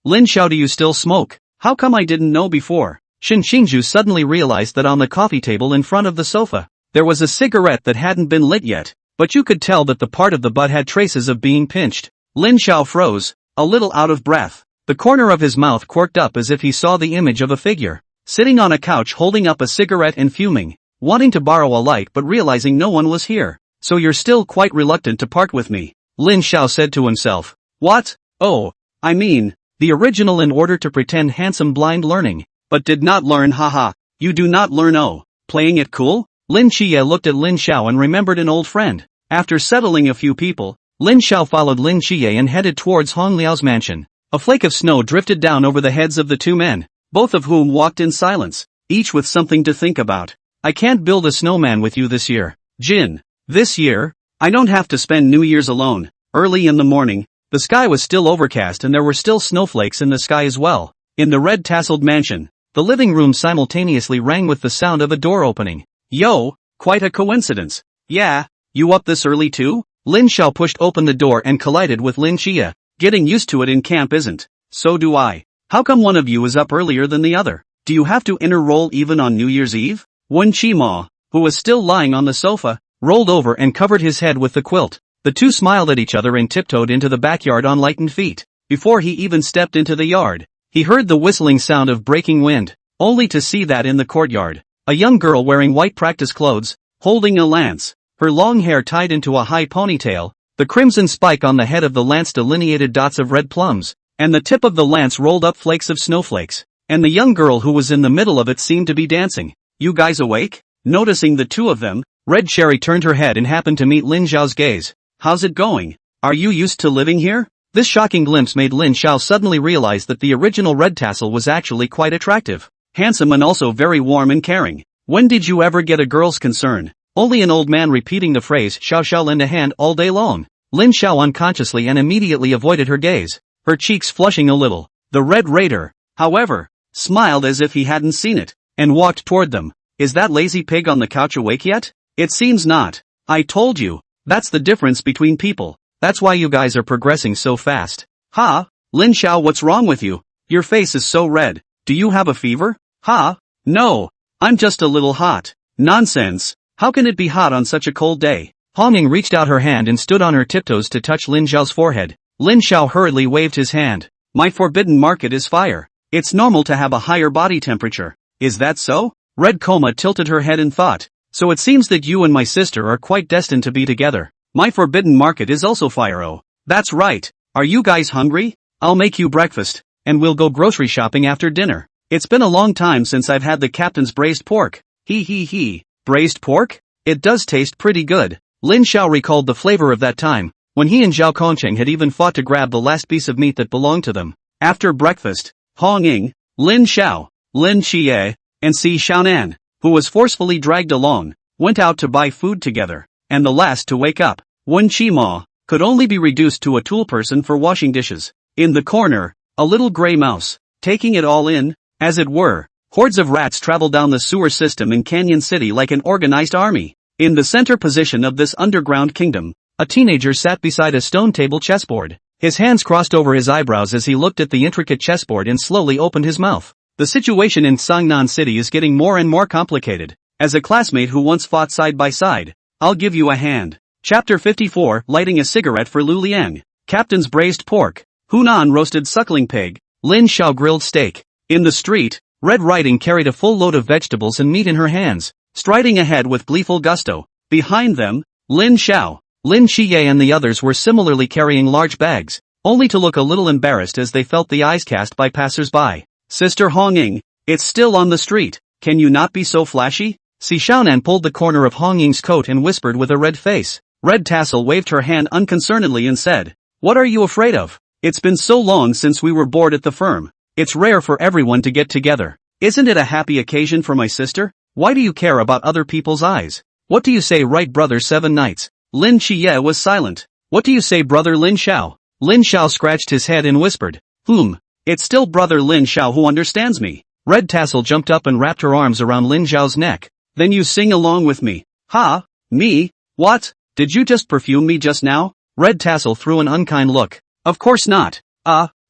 Lin Xiao, do you still smoke? How come I didn't know before? Shin Qingju suddenly realized that on the coffee table in front of the sofa, there was a cigarette that hadn't been lit yet, but you could tell that the part of the butt had traces of being pinched. Lin Xiao froze, a little out of breath. The corner of his mouth quirked up as if he saw the image of a figure, sitting on a couch holding up a cigarette and fuming. Wanting to borrow a light but realizing no one was here. So you're still quite reluctant to part with me, Lin Xiao said to himself. What? Oh, I mean, the original in order to pretend handsome blind learning, but did not learn, haha. You do not learn, playing it cool? Lin Chia looked at Lin Xiao and remembered an old friend. After settling a few people, Lin Xiao followed Lin Chia and headed towards Hong Liao's mansion. A flake of snow drifted down over the heads of the two men, both of whom walked in silence, each with something to think about. I can't build a snowman with you this year, Jin. This year? I don't have to spend New Year's alone. Early in the morning, the sky was still overcast and there were still snowflakes in the sky as well. In the red tasseled mansion, the living room simultaneously rang with the sound of a door opening. Yo, quite a coincidence. Yeah, you up this early too? Lin Xiao pushed open the door and collided with Lin Chia. Getting used to it in camp isn't. So do I. How come one of you is up earlier than the other? Do you have to enroll even on New Year's Eve? Wen Qima, who was still lying on the sofa, rolled over and covered his head with the quilt. The two smiled at each other and tiptoed into the backyard on lightened feet. before he even stepped into the yard. He heard the whistling sound of breaking wind, only to see that in the courtyard, a young girl wearing white practice clothes, holding a lance, her long hair tied into a high ponytail, the crimson spike on the head of the lance delineated dots of red plums, and the tip of the lance rolled up flakes of snowflakes, and the young girl who was in the middle of it seemed to be dancing. "You guys awake?" Noticing the two of them, Red Cherry turned her head and happened to meet Lin Xiao's gaze. "How's it going? Are you used to living here?" This shocking glimpse made Lin Xiao suddenly realize that the original Red Tassel was actually quite attractive, handsome and also very warm and caring. When did you ever get a girl's concern? Only an old man repeating the phrase "Xiao Xiao lend a hand" all day long. Lin Xiao unconsciously and immediately avoided her gaze, her cheeks flushing a little. The Red Raider, however, smiled as if he hadn't seen it, and walked toward them. "Is that lazy pig on the couch awake yet?" "It seems not. I told you, that's the difference between people. That's why you guys are progressing so fast." "Ha? Lin Xiao, what's wrong with you? Your face is so red. Do you have a fever?" "Ha? No. I'm just a little hot." "Nonsense. How can it be hot on such a cold day?" Hong Ying reached out her hand and stood on her tiptoes to touch Lin Xiao's forehead. Lin Xiao hurriedly waved his hand. "My forbidden market is fire. It's normal to have a higher body temperature." "Is that so?" Red Coma tilted her head in thought. "So it seems that you and my sister are quite destined to be together. My forbidden market is also fire. Oh, that's right. Are you guys hungry? I'll make you breakfast, and we'll go grocery shopping after dinner. It's been a long time since I've had the captain's braised pork." He. Braised pork? It does taste pretty good. Lin Xiao recalled the flavor of that time, when he and Zhao Kongcheng had even fought to grab the last piece of meat that belonged to them. After breakfast, Hong Ying, Lin Xiao, Lin Xie, and Si Xiaonan, who was forcefully dragged along, went out to buy food together, and the last to wake up, Wen Qima, could only be reduced to a tool person for washing dishes. In the corner, a little gray mouse, taking it all in, as it were. Hordes of rats traveled down the sewer system in Canyon City like an organized army. In the center position of this underground kingdom, a teenager sat beside a stone table chessboard. His hands crossed over his eyebrows as he looked at the intricate chessboard and slowly opened his mouth. The situation in Sangnan City is getting more and more complicated. As a classmate who once fought side by side, I'll give you a hand. Chapter 54, Lighting a Cigarette for Lu Liang. Captain's braised pork, Hunan roasted suckling pig, Lin Xiao grilled steak. In the street, Red Riding carried a full load of vegetables and meat in her hands, striding ahead with gleeful gusto. Behind them, Lin Xiao, Lin Xie and the others were similarly carrying large bags, only to look a little embarrassed as they felt the eyes cast by passers-by. "Sister Hong Ying, it's still on the street. Can you not be so flashy?" Si Xiaonan pulled the corner of Hong Ying's coat and whispered with a red face. Red Tassel waved her hand unconcernedly and said, "What are you afraid of? It's been so long since we were bored at the firm. It's rare for everyone to get together. Isn't it a happy occasion for my sister? Why do you care about other people's eyes? What do you say, right, brother Seven Knights?" Lin Xie was silent. "What do you say, brother Lin Xiao?" Lin Xiao scratched his head and whispered, It's still brother Lin Xiao who understands me." Red Tassel jumped up and wrapped her arms around Lin Xiao's neck. "Then you sing along with me." "Ha? Me? What? Did you just perfume me just now?" Red Tassel threw an unkind look. "Of course not.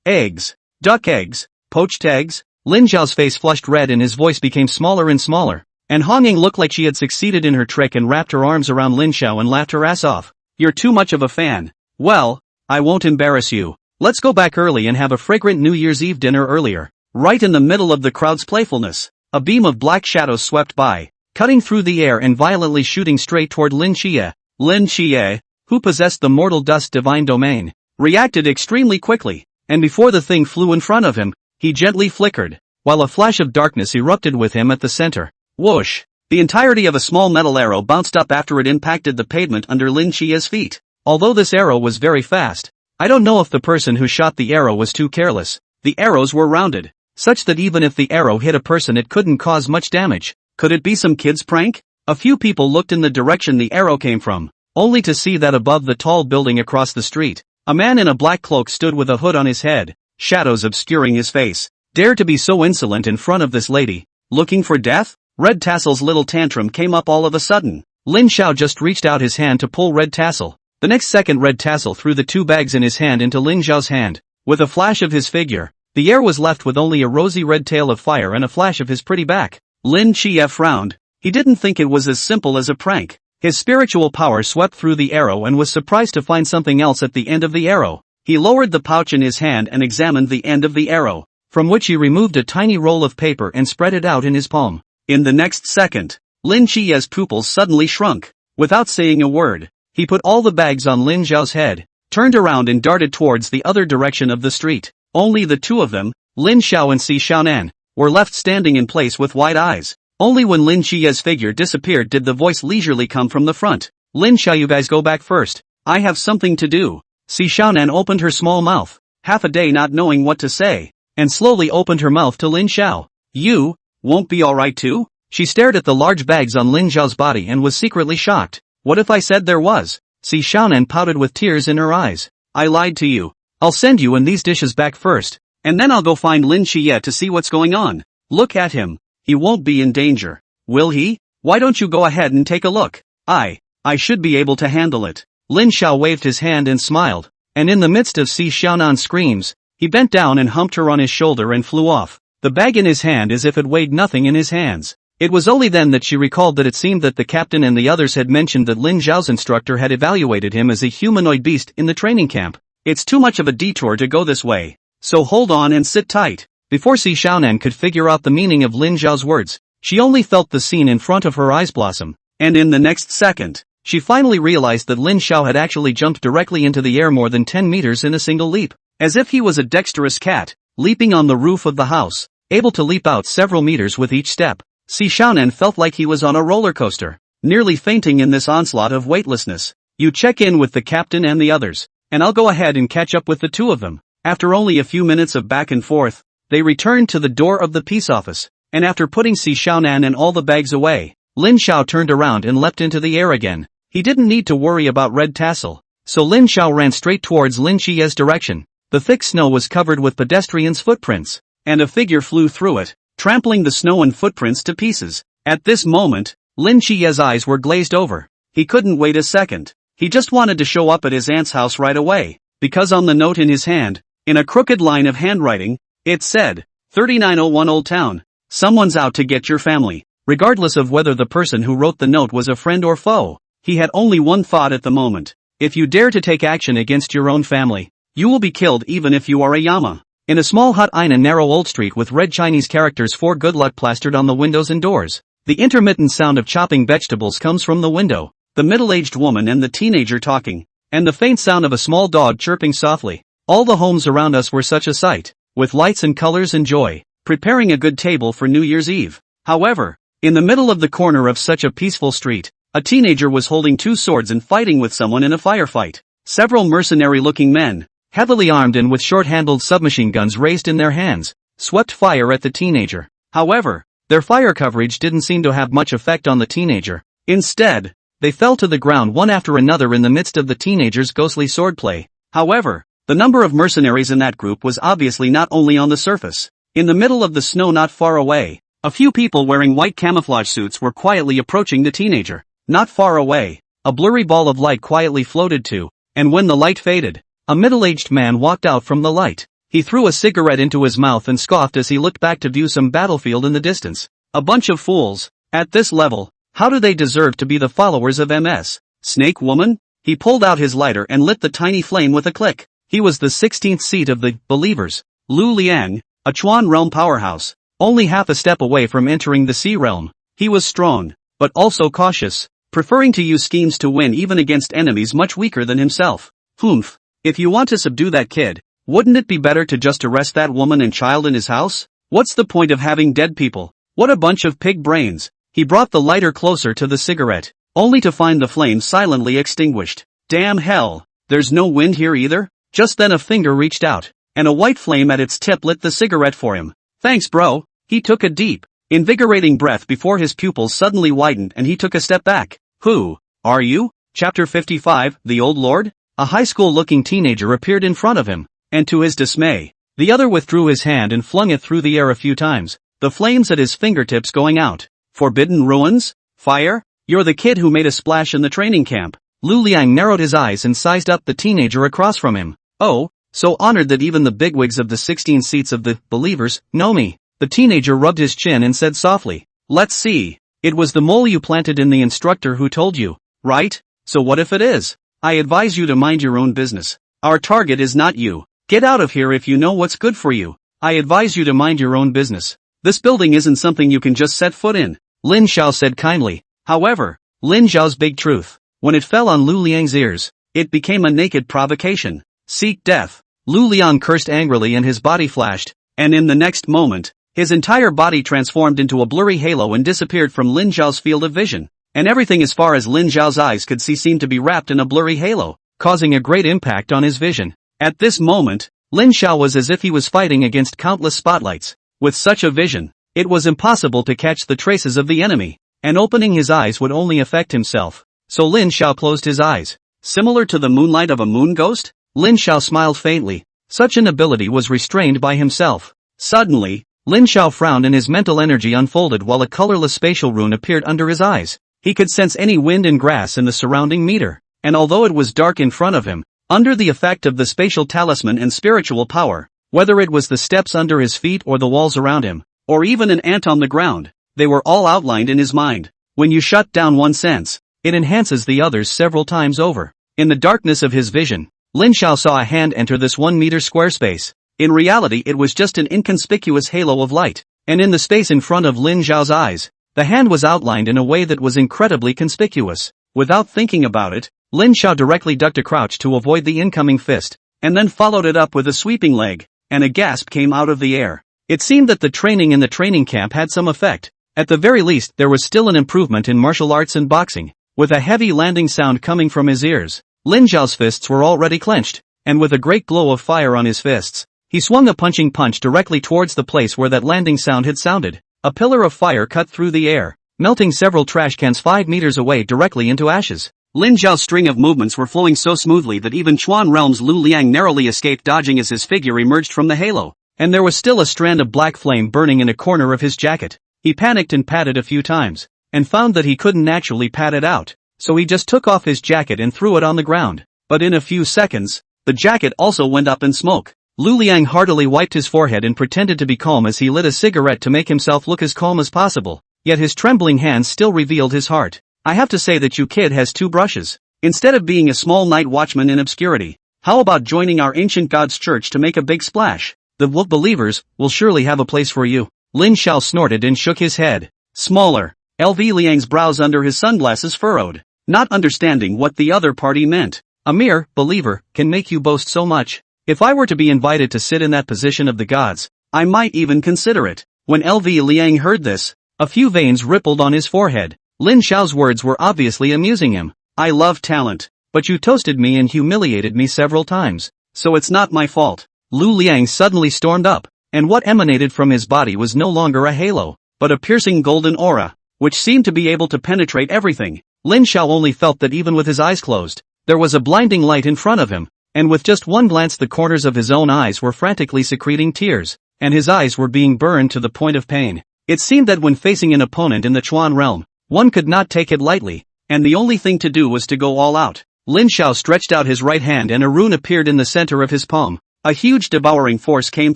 Eggs. Duck eggs. Poached eggs?" Lin Xiao's face flushed red and his voice became smaller and smaller, and Hong Ying looked like she had succeeded in her trick and wrapped her arms around Lin Xiao and laughed her ass off. "You're too much of a fan. Well, I won't embarrass you. Let's go back early and have a fragrant New Year's Eve dinner earlier." Right in the middle of the crowd's playfulness, a beam of black shadows swept by, cutting through the air and violently shooting straight toward Lin Xie. Lin Xie, who possessed the mortal dust divine domain, reacted extremely quickly, and before the thing flew in front of him, he gently flickered, while a flash of darkness erupted with him at the center. Whoosh! The entirety of a small metal arrow bounced up after it impacted the pavement under Lin Xie's feet. Although this arrow was very fast, I don't know if the person who shot the arrow was too careless. The arrows were rounded, such that even if the arrow hit a person it couldn't cause much damage. Could it be some kid's prank? A few people looked in the direction the arrow came from, only to see that above the tall building across the street, a man in a black cloak stood with a hood on his head, shadows obscuring his face. Dare to be so insolent in front of this lady? Looking for death? Red Tassel's little tantrum came up all of a sudden. Lin Xiao just reached out his hand to pull Red Tassel. The next second Red Tassel threw the two bags in his hand into Lin Xiao's hand. With a flash of his figure, the air was left with only a rosy red tail of fire and a flash of his pretty back. Lin Xie frowned. He didn't think it was as simple as a prank. His spiritual power swept through the arrow and was surprised to find something else at the end of the arrow. He lowered the pouch in his hand and examined the end of the arrow, from which he removed a tiny roll of paper and spread it out in his palm. In the next second, Lin Qiye's pupils suddenly shrunk. Without saying a word, he put all the bags on Lin Zhao's head, turned around and darted towards the other direction of the street. Only the two of them, Lin Xiao and Si Xiaonan, were left standing in place with wide eyes. Only when Lin Qiye's figure disappeared did the voice leisurely come from the front. Lin Xiao, you guys go back first. I have something to do. Si Xiaonan opened her small mouth, half a day not knowing what to say, and slowly opened her mouth to Lin Xiao. You, won't be alright too? She stared at the large bags on Lin Zhao's body and was secretly shocked. What if I said there was? Si Xiaonan pouted with tears in her eyes. I lied to you. I'll send you and these dishes back first, and then I'll go find Lin Qiye to see what's going on. Look at him. He won't be in danger. Will he? Why don't you go ahead and take a look? I should be able to handle it. Lin Xiao waved his hand and smiled, and in the midst of Si Xiaonan's screams, he bent down and humped her on his shoulder and flew off, the bag in his hand as if it weighed nothing in his hands. It was only then that she recalled that it seemed that the captain and the others had mentioned that Lin Zhao's instructor had evaluated him as a humanoid beast in the training camp. It's too much of a detour to go this way, so hold on and sit tight. Before Si Xiaonan could figure out the meaning of Lin Zhao's words, she only felt the scene in front of her eyes blossom, and in the next second, she finally realized that Lin Xiao had actually jumped directly into the air more than 10 meters in a single leap, as if he was a dexterous cat, leaping on the roof of the house, able to leap out several meters with each step. Si Xiaonan felt like he was on a roller coaster, nearly fainting in this onslaught of weightlessness. You check in with the captain and the others, and I'll go ahead and catch up with the two of them. After only a few minutes of back and forth, they returned to the door of the peace office, and after putting Si Xiaonan and all the bags away, Lin Xiao turned around and leapt into the air again. He didn't need to worry about Red Tassel, so Lin Xiao ran straight towards Lin Qiye's direction. The thick snow was covered with pedestrians' footprints, and a figure flew through it, trampling the snow and footprints to pieces. At this moment, Lin Qiye's eyes were glazed over. He couldn't wait a second. He just wanted to show up at his aunt's house right away, because on the note in his hand, in a crooked line of handwriting, it said, 3901 Old Town, someone's out to get your family. Regardless of whether the person who wrote the note was a friend or foe, he had only one thought at the moment. If you dare to take action against your own family, you will be killed even if you are a Yama. In a small hut in a narrow old street with red Chinese characters for good luck plastered on the windows and doors, the intermittent sound of chopping vegetables comes from the window, the middle-aged woman and the teenager talking, and the faint sound of a small dog chirping softly. All the homes around us were such a sight, with lights and colors and joy, preparing a good table for New Year's Eve. However, in the middle of the corner of such a peaceful street, a teenager was holding two swords and fighting with someone in a firefight. Several mercenary-looking men, heavily armed and with short-handled submachine guns raised in their hands, swept fire at the teenager. However, their fire coverage didn't seem to have much effect on the teenager. Instead, they fell to the ground one after another in the midst of the teenager's ghostly swordplay. However, the number of mercenaries in that group was obviously not only on the surface. In the middle of the snow not far away, a few people wearing white camouflage suits were quietly approaching the teenager. Not far away, a blurry ball of light quietly floated too, and when the light faded, a middle-aged man walked out from the light. He threw a cigarette into his mouth and scoffed as he looked back to view some battlefield in the distance. A bunch of fools. At this level, how do they deserve to be the followers of MS? Snake Woman? He pulled out his lighter and lit the tiny flame with a click. He was the 16th seat of the Believers, Lu Liang, a Chuan realm powerhouse, only half a step away from entering the Sea realm. He was strong, but also cautious, preferring to use schemes to win even against enemies much weaker than himself. Humph. If you want to subdue that kid, wouldn't it be better to just arrest that woman and child in his house? What's the point of having dead people? What a bunch of pig brains. He brought the lighter closer to the cigarette, only to find the flame silently extinguished. Damn hell, there's no wind here either? Just then a finger reached out, and a white flame at its tip lit the cigarette for him. Thanks bro. He took a deep, invigorating breath before his pupils suddenly widened and he took a step back. Who are you? Chapter 55, The Old Lord? A high school-looking teenager appeared in front of him, and to his dismay, the other withdrew his hand and flung it through the air a few times, the flames at his fingertips going out. Forbidden ruins? Fire? You're the kid who made a splash in the training camp. Lu Liang narrowed his eyes and sized up the teenager across from him. Oh, so honored that even the bigwigs of the 16 seats of the Believers know me. The teenager rubbed his chin and said softly, let's see. It was the mole you planted in the instructor who told you, right? So what if it is? I advise you to mind your own business. Our target is not you. Get out of here if you know what's good for you. I advise you to mind your own business. This building isn't something you can just set foot in, Lin Xiao said kindly. However, Lin Xiao's big truth, when it fell on Lu Liang's ears, it became a naked provocation. Seek death. Lu Liang cursed angrily and his body flashed, and in the next moment, his entire body transformed into a blurry halo and disappeared from Lin Xiao's field of vision, and everything as far as Lin Xiao's eyes could see seemed to be wrapped in a blurry halo, causing a great impact on his vision. At this moment, Lin Xiao was as if he was fighting against countless spotlights. With such a vision, it was impossible to catch the traces of the enemy, and opening his eyes would only affect himself. So Lin Xiao closed his eyes. Similar to the moonlight of a moon ghost? Lin Xiao smiled faintly. Such an ability was restrained by himself. Suddenly, Lin Xiao frowned and his mental energy unfolded while a colorless spatial rune appeared under his eyes. He could sense any wind and grass in the surrounding meter, and although it was dark in front of him, under the effect of the spatial talisman and spiritual power, whether it was the steps under his feet or the walls around him, or even an ant on the ground, they were all outlined in his mind. When you shut down one sense, it enhances the others several times over. In the darkness of his vision, Lin Xiao saw a hand enter this 1 meter square space. In reality it was just an inconspicuous halo of light, and in the space in front of Lin Xiao's eyes, the hand was outlined in a way that was incredibly conspicuous. Without thinking about it, Lin Xiao directly ducked a crouch to avoid the incoming fist, and then followed it up with a sweeping leg, and a gasp came out of the air. It seemed that the training in the training camp had some effect. At the very least there was still an improvement in martial arts and boxing. With a heavy landing sound coming from his ears, Lin Xiao's fists were already clenched, and with a great glow of fire on his fists, he swung a punching punch directly towards the place where that landing sound had sounded. A pillar of fire cut through the air, melting several trash cans 5 meters away directly into ashes. Lin Xiao's string of movements were flowing so smoothly that even Chuan Realm's Lu Liang narrowly escaped dodging as his figure emerged from the halo, and there was still a strand of black flame burning in a corner of his jacket. He panicked and patted a few times, and found that he couldn't naturally pat it out, so he just took off his jacket and threw it on the ground. But in a few seconds, the jacket also went up in smoke. Lu Liang heartily wiped his forehead and pretended to be calm as he lit a cigarette to make himself look as calm as possible, yet his trembling hands still revealed his heart. I have to say that you kid has 2 brushes. Instead of being a small night watchman in obscurity, how about joining our ancient god's church to make a big splash? The Wolf believers will surely have a place for you. Lin Xiao snorted and shook his head. Smaller. LV Liang's brows under his sunglasses furrowed, not understanding what the other party meant. A mere believer can make you boast so much. If I were to be invited to sit in that position of the gods, I might even consider it. When LV Liang heard this, a few veins rippled on his forehead. Lin Xiao's words were obviously amusing him. I love talent, but you toasted me and humiliated me several times, so it's not my fault. Lu Liang suddenly stormed up, and what emanated from his body was no longer a halo, but a piercing golden aura, which seemed to be able to penetrate everything. Lin Xiao only felt that even with his eyes closed, there was a blinding light in front of him, and with just one glance the corners of his own eyes were frantically secreting tears, and his eyes were being burned to the point of pain. It seemed that when facing an opponent in the Chuan realm, one could not take it lightly, and the only thing to do was to go all out. Lin Xiao stretched out his right hand and a rune appeared in the center of his palm. A huge devouring force came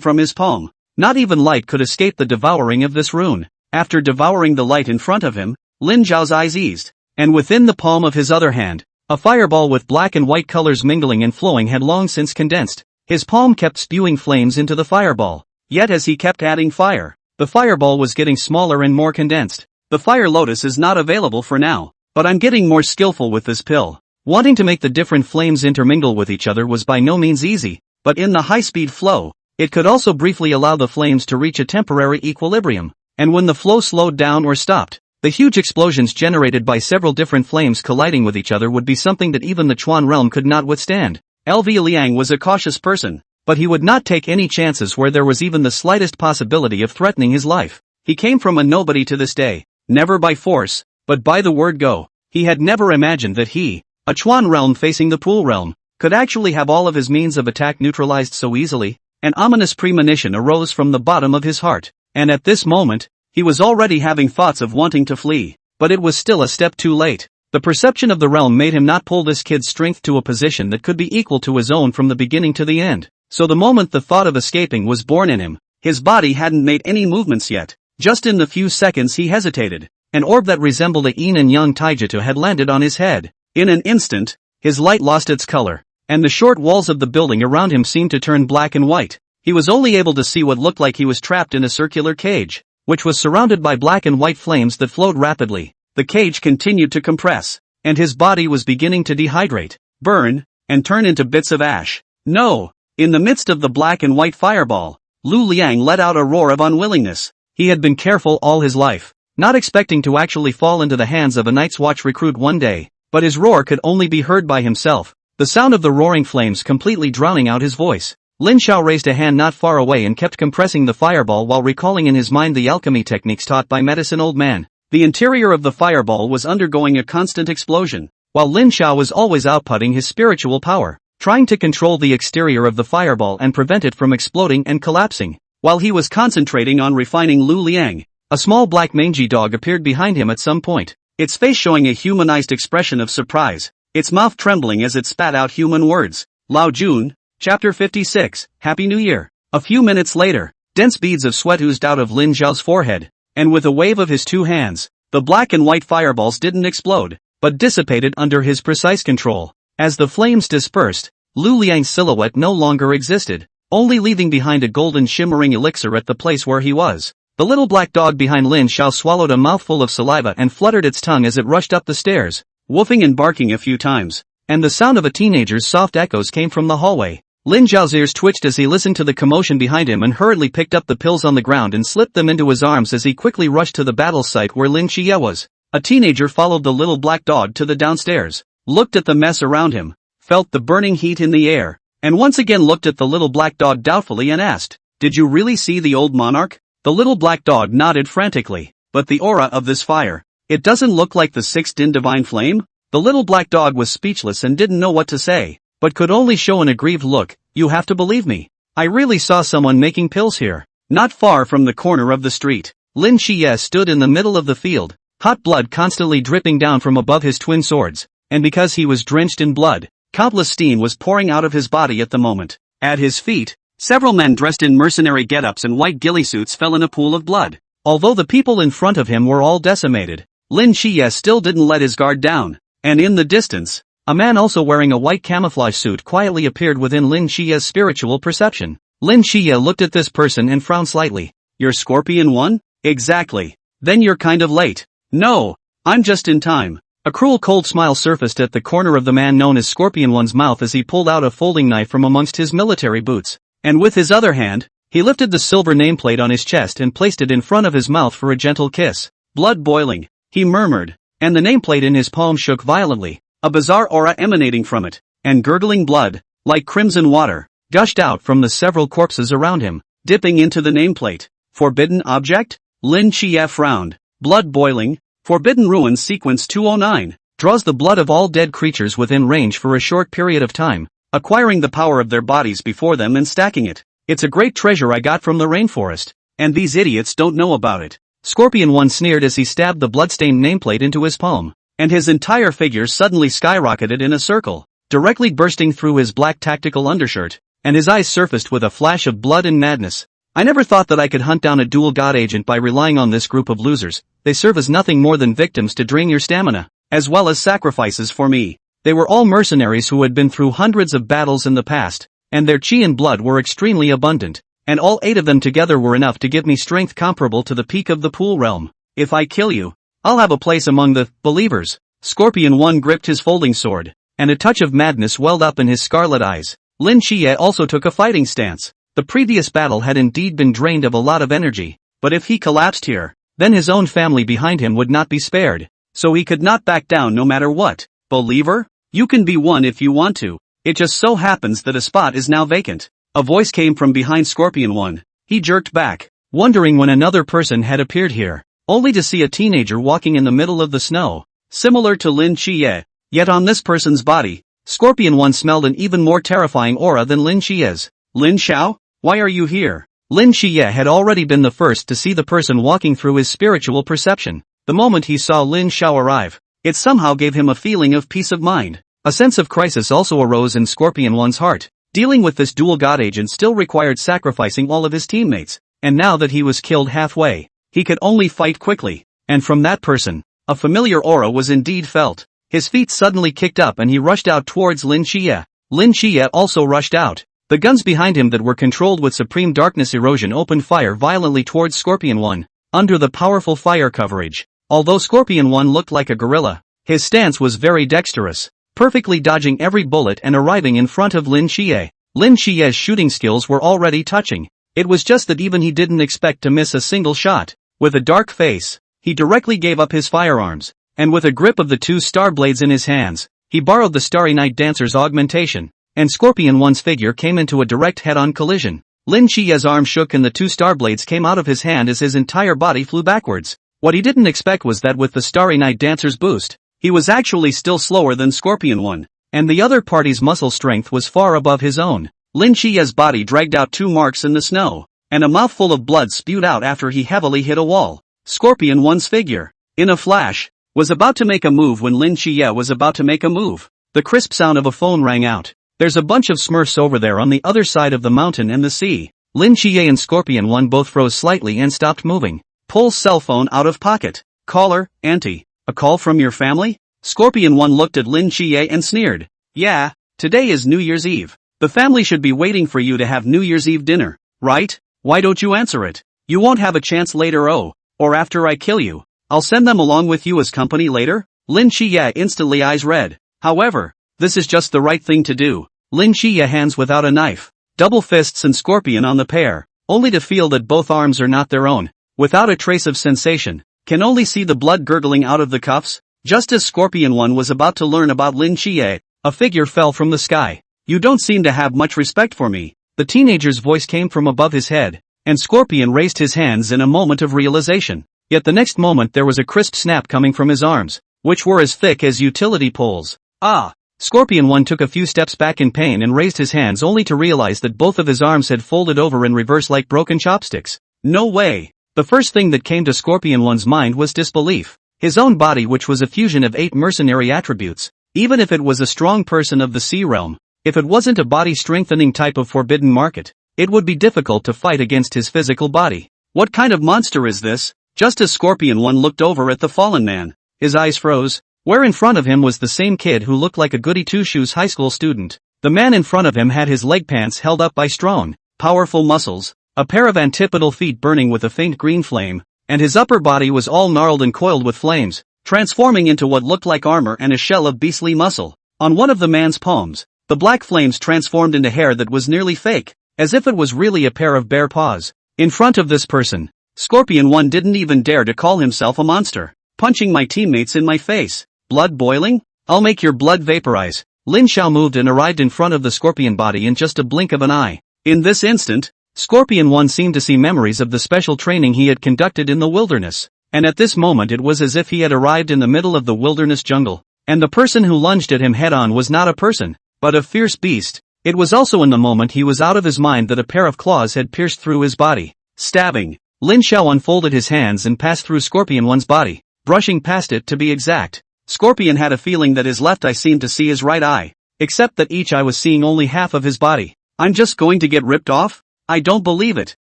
from his palm. Not even light could escape the devouring of this rune. After devouring the light in front of him, Lin Xiao's eyes eased, and within the palm of his other hand, a fireball with black and white colors mingling and flowing had long since condensed. His palm kept spewing flames into the fireball, yet as he kept adding fire, the fireball was getting smaller and more condensed. The fire lotus is not available for now, but I'm getting more skillful with this pill. Wanting to make the different flames intermingle with each other was by no means easy, but in the high-speed flow, it could also briefly allow the flames to reach a temporary equilibrium, and when the flow slowed down or stopped, the huge explosions generated by several different flames colliding with each other would be something that even the Chuan realm could not withstand. LV Liang was a cautious person, but he would not take any chances where there was even the slightest possibility of threatening his life. He came from a nobody to this day, never by force, but by the word go. He had never imagined that he, a Chuan realm facing the Pool realm, could actually have all of his means of attack neutralized so easily. An ominous premonition arose from the bottom of his heart, and at this moment, he was already having thoughts of wanting to flee, but it was still a step too late. The perception of the realm made him not pull this kid's strength to a position that could be equal to his own from the beginning to the end. So the moment the thought of escaping was born in him, his body hadn't made any movements yet. Just in the few seconds he hesitated, an orb that resembled a yin and yang taijutsu had landed on his head. In an instant, his light lost its color, and the short walls of the building around him seemed to turn black and white. He was only able to see what looked like he was trapped in a circular cage, which was surrounded by black and white flames that flowed rapidly. The cage continued to compress, and his body was beginning to dehydrate, burn, and turn into bits of ash. No! In the midst of the black and white fireball, Lu Liang let out a roar of unwillingness. He had been careful all his life, not expecting to actually fall into the hands of a Night's Watch recruit one day, but his roar could only be heard by himself, the sound of the roaring flames completely drowning out his voice. Lin Xiao raised a hand not far away and kept compressing the fireball while recalling in his mind the alchemy techniques taught by Medicine Old Man. The interior of the fireball was undergoing a constant explosion, while Lin Xiao was always outputting his spiritual power, trying to control the exterior of the fireball and prevent it from exploding and collapsing. While he was concentrating on refining Lu Liang, a small black mangy dog appeared behind him at some point, its face showing a humanized expression of surprise, its mouth trembling as it spat out human words. Lao Jun, Chapter 56, Happy New Year. A few minutes later, dense beads of sweat oozed out of Lin Xiao's forehead, and with a wave of his two hands, the black and white fireballs didn't explode, but dissipated under his precise control. As the flames dispersed, Lu Liang's silhouette no longer existed, only leaving behind a golden shimmering elixir at the place where he was. The little black dog behind Lin Xiao swallowed a mouthful of saliva and fluttered its tongue as it rushed up the stairs, woofing and barking a few times, and the sound of a teenager's soft echoes came from the hallway. Lin Xiao's ears twitched as he listened to the commotion behind him and hurriedly picked up the pills on the ground and slipped them into his arms as he quickly rushed to the battle site where Lin Xie was. A teenager followed the little black dog to the downstairs, looked at the mess around him, felt the burning heat in the air, and once again looked at the little black dog doubtfully and asked, "Did you really see the old monarch?" The little black dog nodded frantically. "But the aura of this fire, it doesn't look like the sixth din divine flame?" The little black dog was speechless and didn't know what to say, but could only show an aggrieved look. "You have to believe me. I really saw someone making pills here." Not far from the corner of the street, Lin Xie stood in the middle of the field, hot blood constantly dripping down from above his twin swords, and because he was drenched in blood, countless steam was pouring out of his body at the moment. At his feet, several men dressed in mercenary get-ups and white ghillie suits fell in a pool of blood. Although the people in front of him were all decimated, Lin Xie still didn't let his guard down, and in the distance, a man also wearing a white camouflage suit quietly appeared within Lin Xie's spiritual perception. Lin Xie looked at this person and frowned slightly. "You're Scorpion One? Exactly. Then you're kind of late." "No, I'm just in time." A cruel cold smile surfaced at the corner of the man known as Scorpion One's mouth as he pulled out a folding knife from amongst his military boots, and with his other hand, he lifted the silver nameplate on his chest and placed it in front of his mouth for a gentle kiss. "Blood boiling," he murmured, and the nameplate in his palm shook violently. A bizarre aura emanating from it, and gurgling blood, like crimson water, gushed out from the several corpses around him, dipping into the nameplate. "Forbidden object?" Lin Xie frowned. "Blood boiling, Forbidden Ruins Sequence 209, draws the blood of all dead creatures within range for a short period of time, acquiring the power of their bodies before them and stacking it. It's a great treasure I got from the rainforest, and these idiots don't know about it." Scorpion One sneered as he stabbed the bloodstained nameplate into his palm, and his entire figure suddenly skyrocketed in a circle, directly bursting through his black tactical undershirt, and his eyes surfaced with a flash of blood and madness. "I never thought that I could hunt down a dual god agent by relying on this group of losers. They serve as nothing more than victims to drain your stamina, as well as sacrifices for me." They were all mercenaries who had been through hundreds of battles in the past, and their chi and blood were extremely abundant, and all 8 of them together were enough to give me strength comparable to the peak of the Pool Realm. "If I kill you, I'll have a place among the believers." Scorpion One gripped his folding sword, and a touch of madness welled up in his scarlet eyes. Lin Xie also took a fighting stance. The previous battle had indeed been drained of a lot of energy, but if he collapsed here, then his own family behind him would not be spared, so he could not back down no matter what. "Believer? You can be one if you want to. It just so happens that a spot is now vacant." A voice came from behind Scorpion One. He jerked back, wondering when another person had appeared here, only to see a teenager walking in the middle of the snow, similar to Lin Xie. Yet on this person's body, Scorpion One smelled an even more terrifying aura than Lin Xie's. "Lin Xiao, why are you here?" Lin Xie had already been the first to see the person walking through his spiritual perception. The moment he saw Lin Xiao arrive, it somehow gave him a feeling of peace of mind. A sense of crisis also arose in Scorpion One's heart. Dealing with this dual god agent still required sacrificing all of his teammates, and now that he was killed halfway, he could only fight quickly, and from that person, a familiar aura was indeed felt. His feet suddenly kicked up and he rushed out towards Lin Xie. Lin Xie also rushed out. The guns behind him that were controlled with supreme darkness erosion opened fire violently towards Scorpion One, under the powerful fire coverage. Although Scorpion One looked like a gorilla, his stance was very dexterous, perfectly dodging every bullet and arriving in front of Lin Xie. Lin Xie's shooting skills were already touching. It was just that even he didn't expect to miss a single shot. With a dark face, he directly gave up his firearms, and with a grip of the two star blades in his hands, he borrowed the Starry Night Dancer's augmentation, and Scorpion One's figure came into a direct head-on collision. Lin Xie's arm shook and the two star blades came out of his hand as his entire body flew backwards. What he didn't expect was that with the Starry Night Dancer's boost, he was actually still slower than Scorpion One, and the other party's muscle strength was far above his own. Lin Xie's body dragged out 2 marks in the snow, and a mouthful of blood spewed out after he heavily hit a wall. Scorpion One's figure, in a flash, was about to make a move when Lin Xie was about to make a move. The crisp sound of a phone rang out. There's a bunch of Smurfs over there on the other side of the mountain and the sea. Lin Xie and Scorpion One both froze slightly and stopped moving. Pulls cell phone out of pocket. Caller, auntie. A call from your family? Scorpion One looked at Lin Xie and sneered. Yeah, today is New Year's Eve. The family should be waiting for you to have New Year's Eve dinner, right? Why don't you answer it? You won't have a chance later or after I kill you. I'll send them along with you as company later? Lin Xie instantly eyes red. However, this is just the right thing to do. Lin Xie hands without a knife. Double fists and Scorpion on the pair, only to feel that both arms are not their own. Without a trace of sensation, can only see the blood gurgling out of the cuffs. Just as Scorpion One was about to learn about Lin Xie, a figure fell from the sky. You don't seem to have much respect for me. The teenager's voice came from above his head, and Scorpion raised his hands in a moment of realization. Yet the next moment there was a crisp snap coming from his arms, which were as thick as utility poles. Ah! Scorpion One took a few steps back in pain and raised his hands only to realize that both of his arms had folded over in reverse like broken chopsticks. No way! The first thing that came to Scorpion One's mind was disbelief. His own body, which was a fusion of 8 mercenary attributes, even if it was a strong person of the sea realm, if it wasn't a body-strengthening type of forbidden market, it would be difficult to fight against his physical body. What kind of monster is this? Just as Scorpion One looked over at the fallen man, his eyes froze, where in front of him was the same kid who looked like a goody two-shoes high school student. The man in front of him had his leg pants held up by strong, powerful muscles, a pair of antipodal feet burning with a faint green flame, and his upper body was all gnarled and coiled with flames, transforming into what looked like armor and a shell of beastly muscle. On one of the man's palms, the black flames transformed into hair that was nearly fake, as if it was really a pair of bare paws. In front of this person, Scorpion One didn't even dare to call himself a monster. Punching my teammates in my face. Blood boiling? I'll make your blood vaporize. Lin Xiao moved and arrived in front of the scorpion body in just a blink of an eye. In this instant, Scorpion One seemed to see memories of the special training he had conducted in the wilderness, and at this moment it was as if he had arrived in the middle of the wilderness jungle, and the person who lunged at him head-on was not a person, but a fierce beast. It was also in the moment he was out of his mind that a pair of claws had pierced through his body. Stabbing. Lin Xiao unfolded his hands and passed through Scorpion One's body, brushing past it to be exact. Scorpion had a feeling that his left eye seemed to see his right eye, except that each eye was seeing only half of his body. I'm just going to get ripped off? I don't believe it.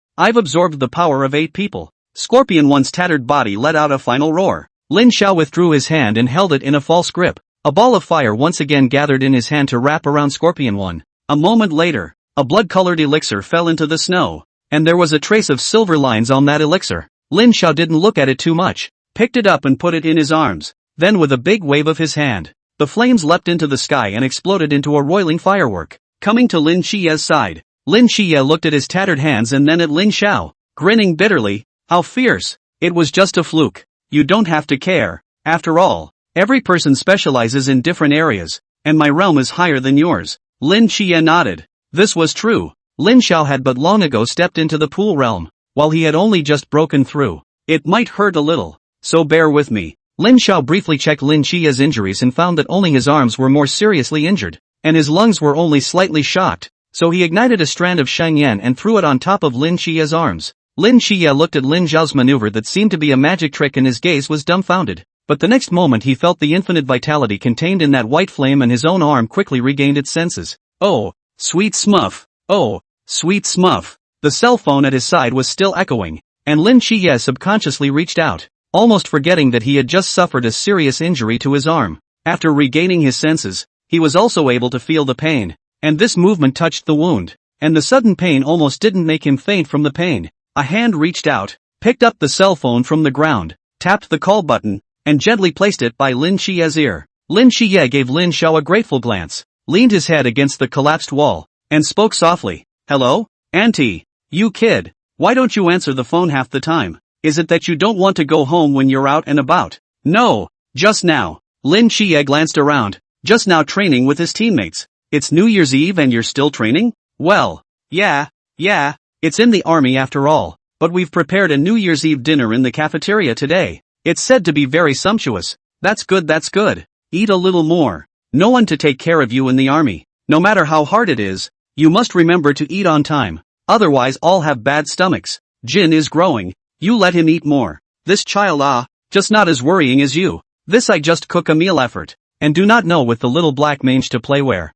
I've absorbed the power of 8 people. Scorpion One's tattered body let out a final roar. Lin Xiao withdrew his hand and held it in a false grip. A ball of fire once again gathered in his hand to wrap around Scorpion One. A moment later, a blood-colored elixir fell into the snow, and there was a trace of silver lines on that elixir. Lin Xiao didn't look at it too much, picked it up and put it in his arms. Then with a big wave of his hand, the flames leapt into the sky and exploded into a roiling firework. Coming to Lin Xie's side, Lin Xie looked at his tattered hands and then at Lin Xiao, grinning bitterly. How fierce! It was just a fluke. You don't have to care. After all, every person specializes in different areas, and my realm is higher than yours. Lin Xie nodded. This was true. Lin Xiao had but long ago stepped into the pool realm, while he had only just broken through. It might hurt a little, so bear with me. Lin Xiao briefly checked Lin Xie's injuries and found that only his arms were more seriously injured, and his lungs were only slightly shocked, so he ignited a strand of Shangyan and threw it on top of Lin Xie's arms. Lin Xie looked at Lin Zhao's maneuver that seemed to be a magic trick and his gaze was dumbfounded. But the next moment he felt the infinite vitality contained in that white flame and his own arm quickly regained its senses. Oh, sweet Smuff! Oh, sweet Smuff! The cell phone at his side was still echoing, and Lin Xie subconsciously reached out, almost forgetting that he had just suffered a serious injury to his arm. After regaining his senses, he was also able to feel the pain. and this movement touched the wound, and the sudden pain almost didn't make him faint from the pain. A hand reached out, picked up the cell phone from the ground, tapped the call button, and gently placed it by Lin Xie's ear. Lin Xie gave Lin Xiao a grateful glance, leaned his head against the collapsed wall, and spoke softly. Hello? Auntie. You kid. Why don't you answer the phone half the time? Is it that you don't want to go home when you're out and about? No. Just now. Lin Xie glanced around. Just now training with his teammates. It's New Year's Eve and you're still training? Well, yeah, it's in the army after all. But we've prepared a New Year's Eve dinner in the cafeteria today. It's said to be very sumptuous. That's good. Eat a little more. No one to take care of you in the army. No matter how hard it is, you must remember to eat on time. Otherwise all have bad stomachs. Jin is growing. You let him eat more. This child just not as worrying as you. This I just cook a meal effort. And do not know with the little black mange to play where.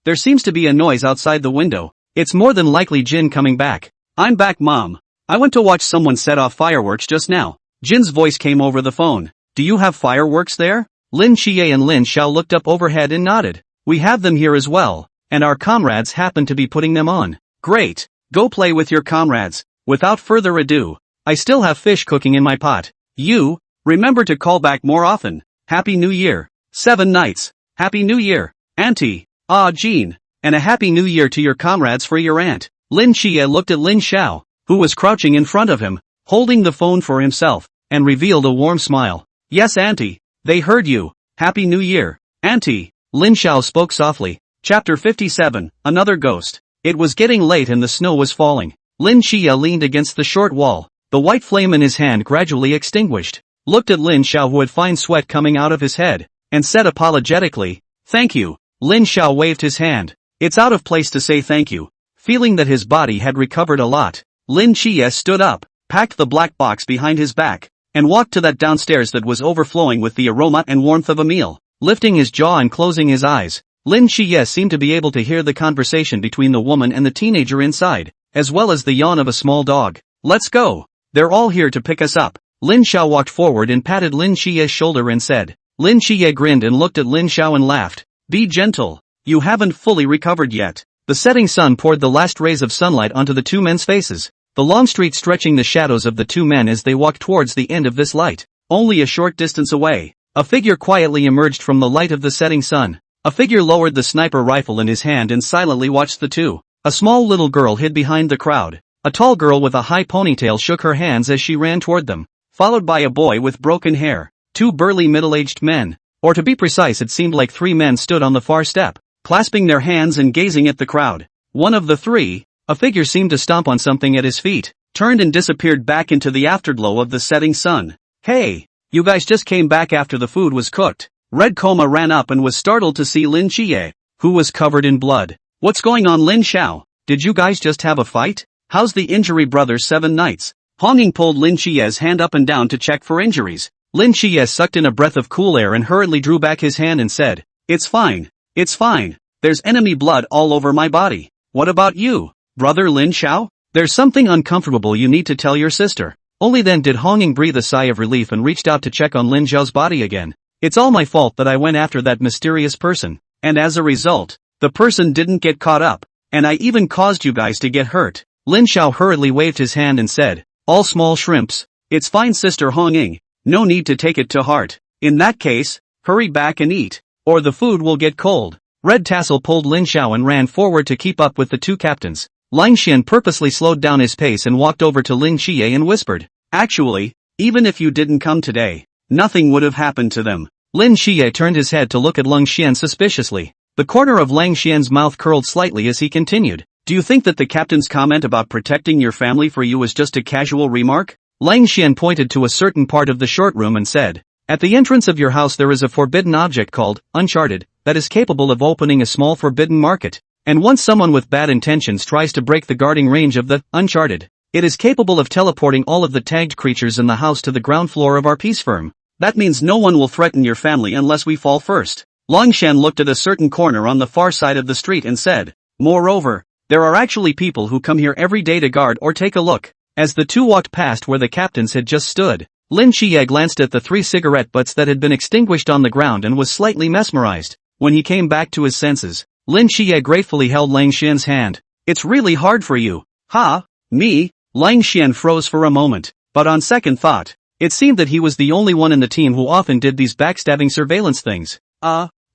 There seems to be a noise outside the window. It's more than likely Jin coming back. I'm back, Mom. I went to watch someone set off fireworks just now. Jin's voice came over the phone. Do you have fireworks there? Lin Xie and Lin Xiao looked up overhead and nodded. We have them here as well, and our comrades happen to be putting them on. Great. Go play with your comrades. Without further ado, I still have fish cooking in my pot. You, remember to call back more often. Happy New Year. 7 nights. Happy New Year, Auntie. Jean. And a Happy New Year to your comrades for your aunt. Lin Xie looked at Lin Xiao, who was crouching in front of him, holding the phone for himself, and revealed a warm smile. Yes, Auntie. They heard you. Happy New Year, Auntie. Lin Xiao spoke softly. Chapter 57, Another Ghost. It was getting late and the snow was falling. Lin Xie leaned against the short wall, the white flame in his hand gradually extinguished, looked at Lin Xiao who had fine sweat coming out of his head, and said apologetically, Thank you. Lin Xiao waved his hand. It's out of place to say thank you. Feeling that his body had recovered a lot, Lin Xie stood up, packed the black box behind his back, and walked to that downstairs that was overflowing with the aroma and warmth of a meal. Lifting his jaw and closing his eyes, Lin Xie seemed to be able to hear the conversation between the woman and the teenager inside, as well as the yawn of a small dog. Let's go. They're all here to pick us up. Lin Xiao walked forward and patted Lin Xie's shoulder and said. Lin Xie grinned and looked at Lin Xiao and laughed. Be gentle. You haven't fully recovered yet. The setting sun poured the last rays of sunlight onto the two men's faces, the long street stretching the shadows of the two men as they walked towards the end of this light. Only a short distance away, a figure quietly emerged from the light of the setting sun. A figure lowered the sniper rifle in his hand and silently watched the two. A small little girl hid behind the crowd. A tall girl with a high ponytail shook her hands as she ran toward them, followed by a boy with broken hair. 2 burly middle-aged men, or to be precise it seemed like 3 men stood on the far step, clasping their hands and gazing at the crowd. One of the 3, a figure seemed to stomp on something at his feet, turned and disappeared back into the afterglow of the setting sun. Hey, you guys just came back after the food was cooked. Red Koma ran up and was startled to see Lin Xie, who was covered in blood. What's going on, Lin Xiao? Did you guys just have a fight? How's the injury, brother? 7 nights. Honging pulled Lin Xie's hand up and down to check for injuries. Lin Xie sucked in a breath of cool air and hurriedly drew back his hand and said, It's fine. There's enemy blood all over my body. What about you, brother Lin Xiao? There's something uncomfortable you need to tell your sister. Only then did Honging breathe a sigh of relief and reached out to check on Lin Xiao's body again. It's all my fault that I went after that mysterious person, and as a result, the person didn't get caught up, and I even caused you guys to get hurt. Lin Xiao hurriedly waved his hand and said, All small shrimps. It's fine, Sister Honging. No need to take it to heart. In that case, hurry back and eat, or the food will get cold. Red Tassel pulled Lin Xiao and ran forward to keep up with the 2 captains. Lang Xian purposely slowed down his pace and walked over to Lin Xie and whispered, Actually, even if you didn't come today, nothing would have happened to them. Lin Xie turned his head to look at Lang Xian suspiciously. The corner of Lang Xian's mouth curled slightly as he continued. Do you think that the captain's comment about protecting your family for you was just a casual remark? Lang Xian pointed to a certain part of the short room and said, At the entrance of your house there is a forbidden object called Uncharted, that is capable of opening a small forbidden market. And once someone with bad intentions tries to break the guarding range of the Uncharted, it is capable of teleporting all of the tagged creatures in the house to the ground floor of our peace firm. That means no one will threaten your family unless we fall first. Longshan looked at a certain corner on the far side of the street and said, Moreover, there are actually people who come here every day to guard or take a look. As the 2 walked past where the captains had just stood, Lin Xie glanced at the 3 cigarette butts that had been extinguished on the ground and was slightly mesmerized. When he came back to his senses, Lin Xie gratefully held Lang Xian's hand. It's really hard for you. Ha? Me? Lang Xian froze for a moment, but on second thought, it seemed that he was the only one in the team who often did these backstabbing surveillance things.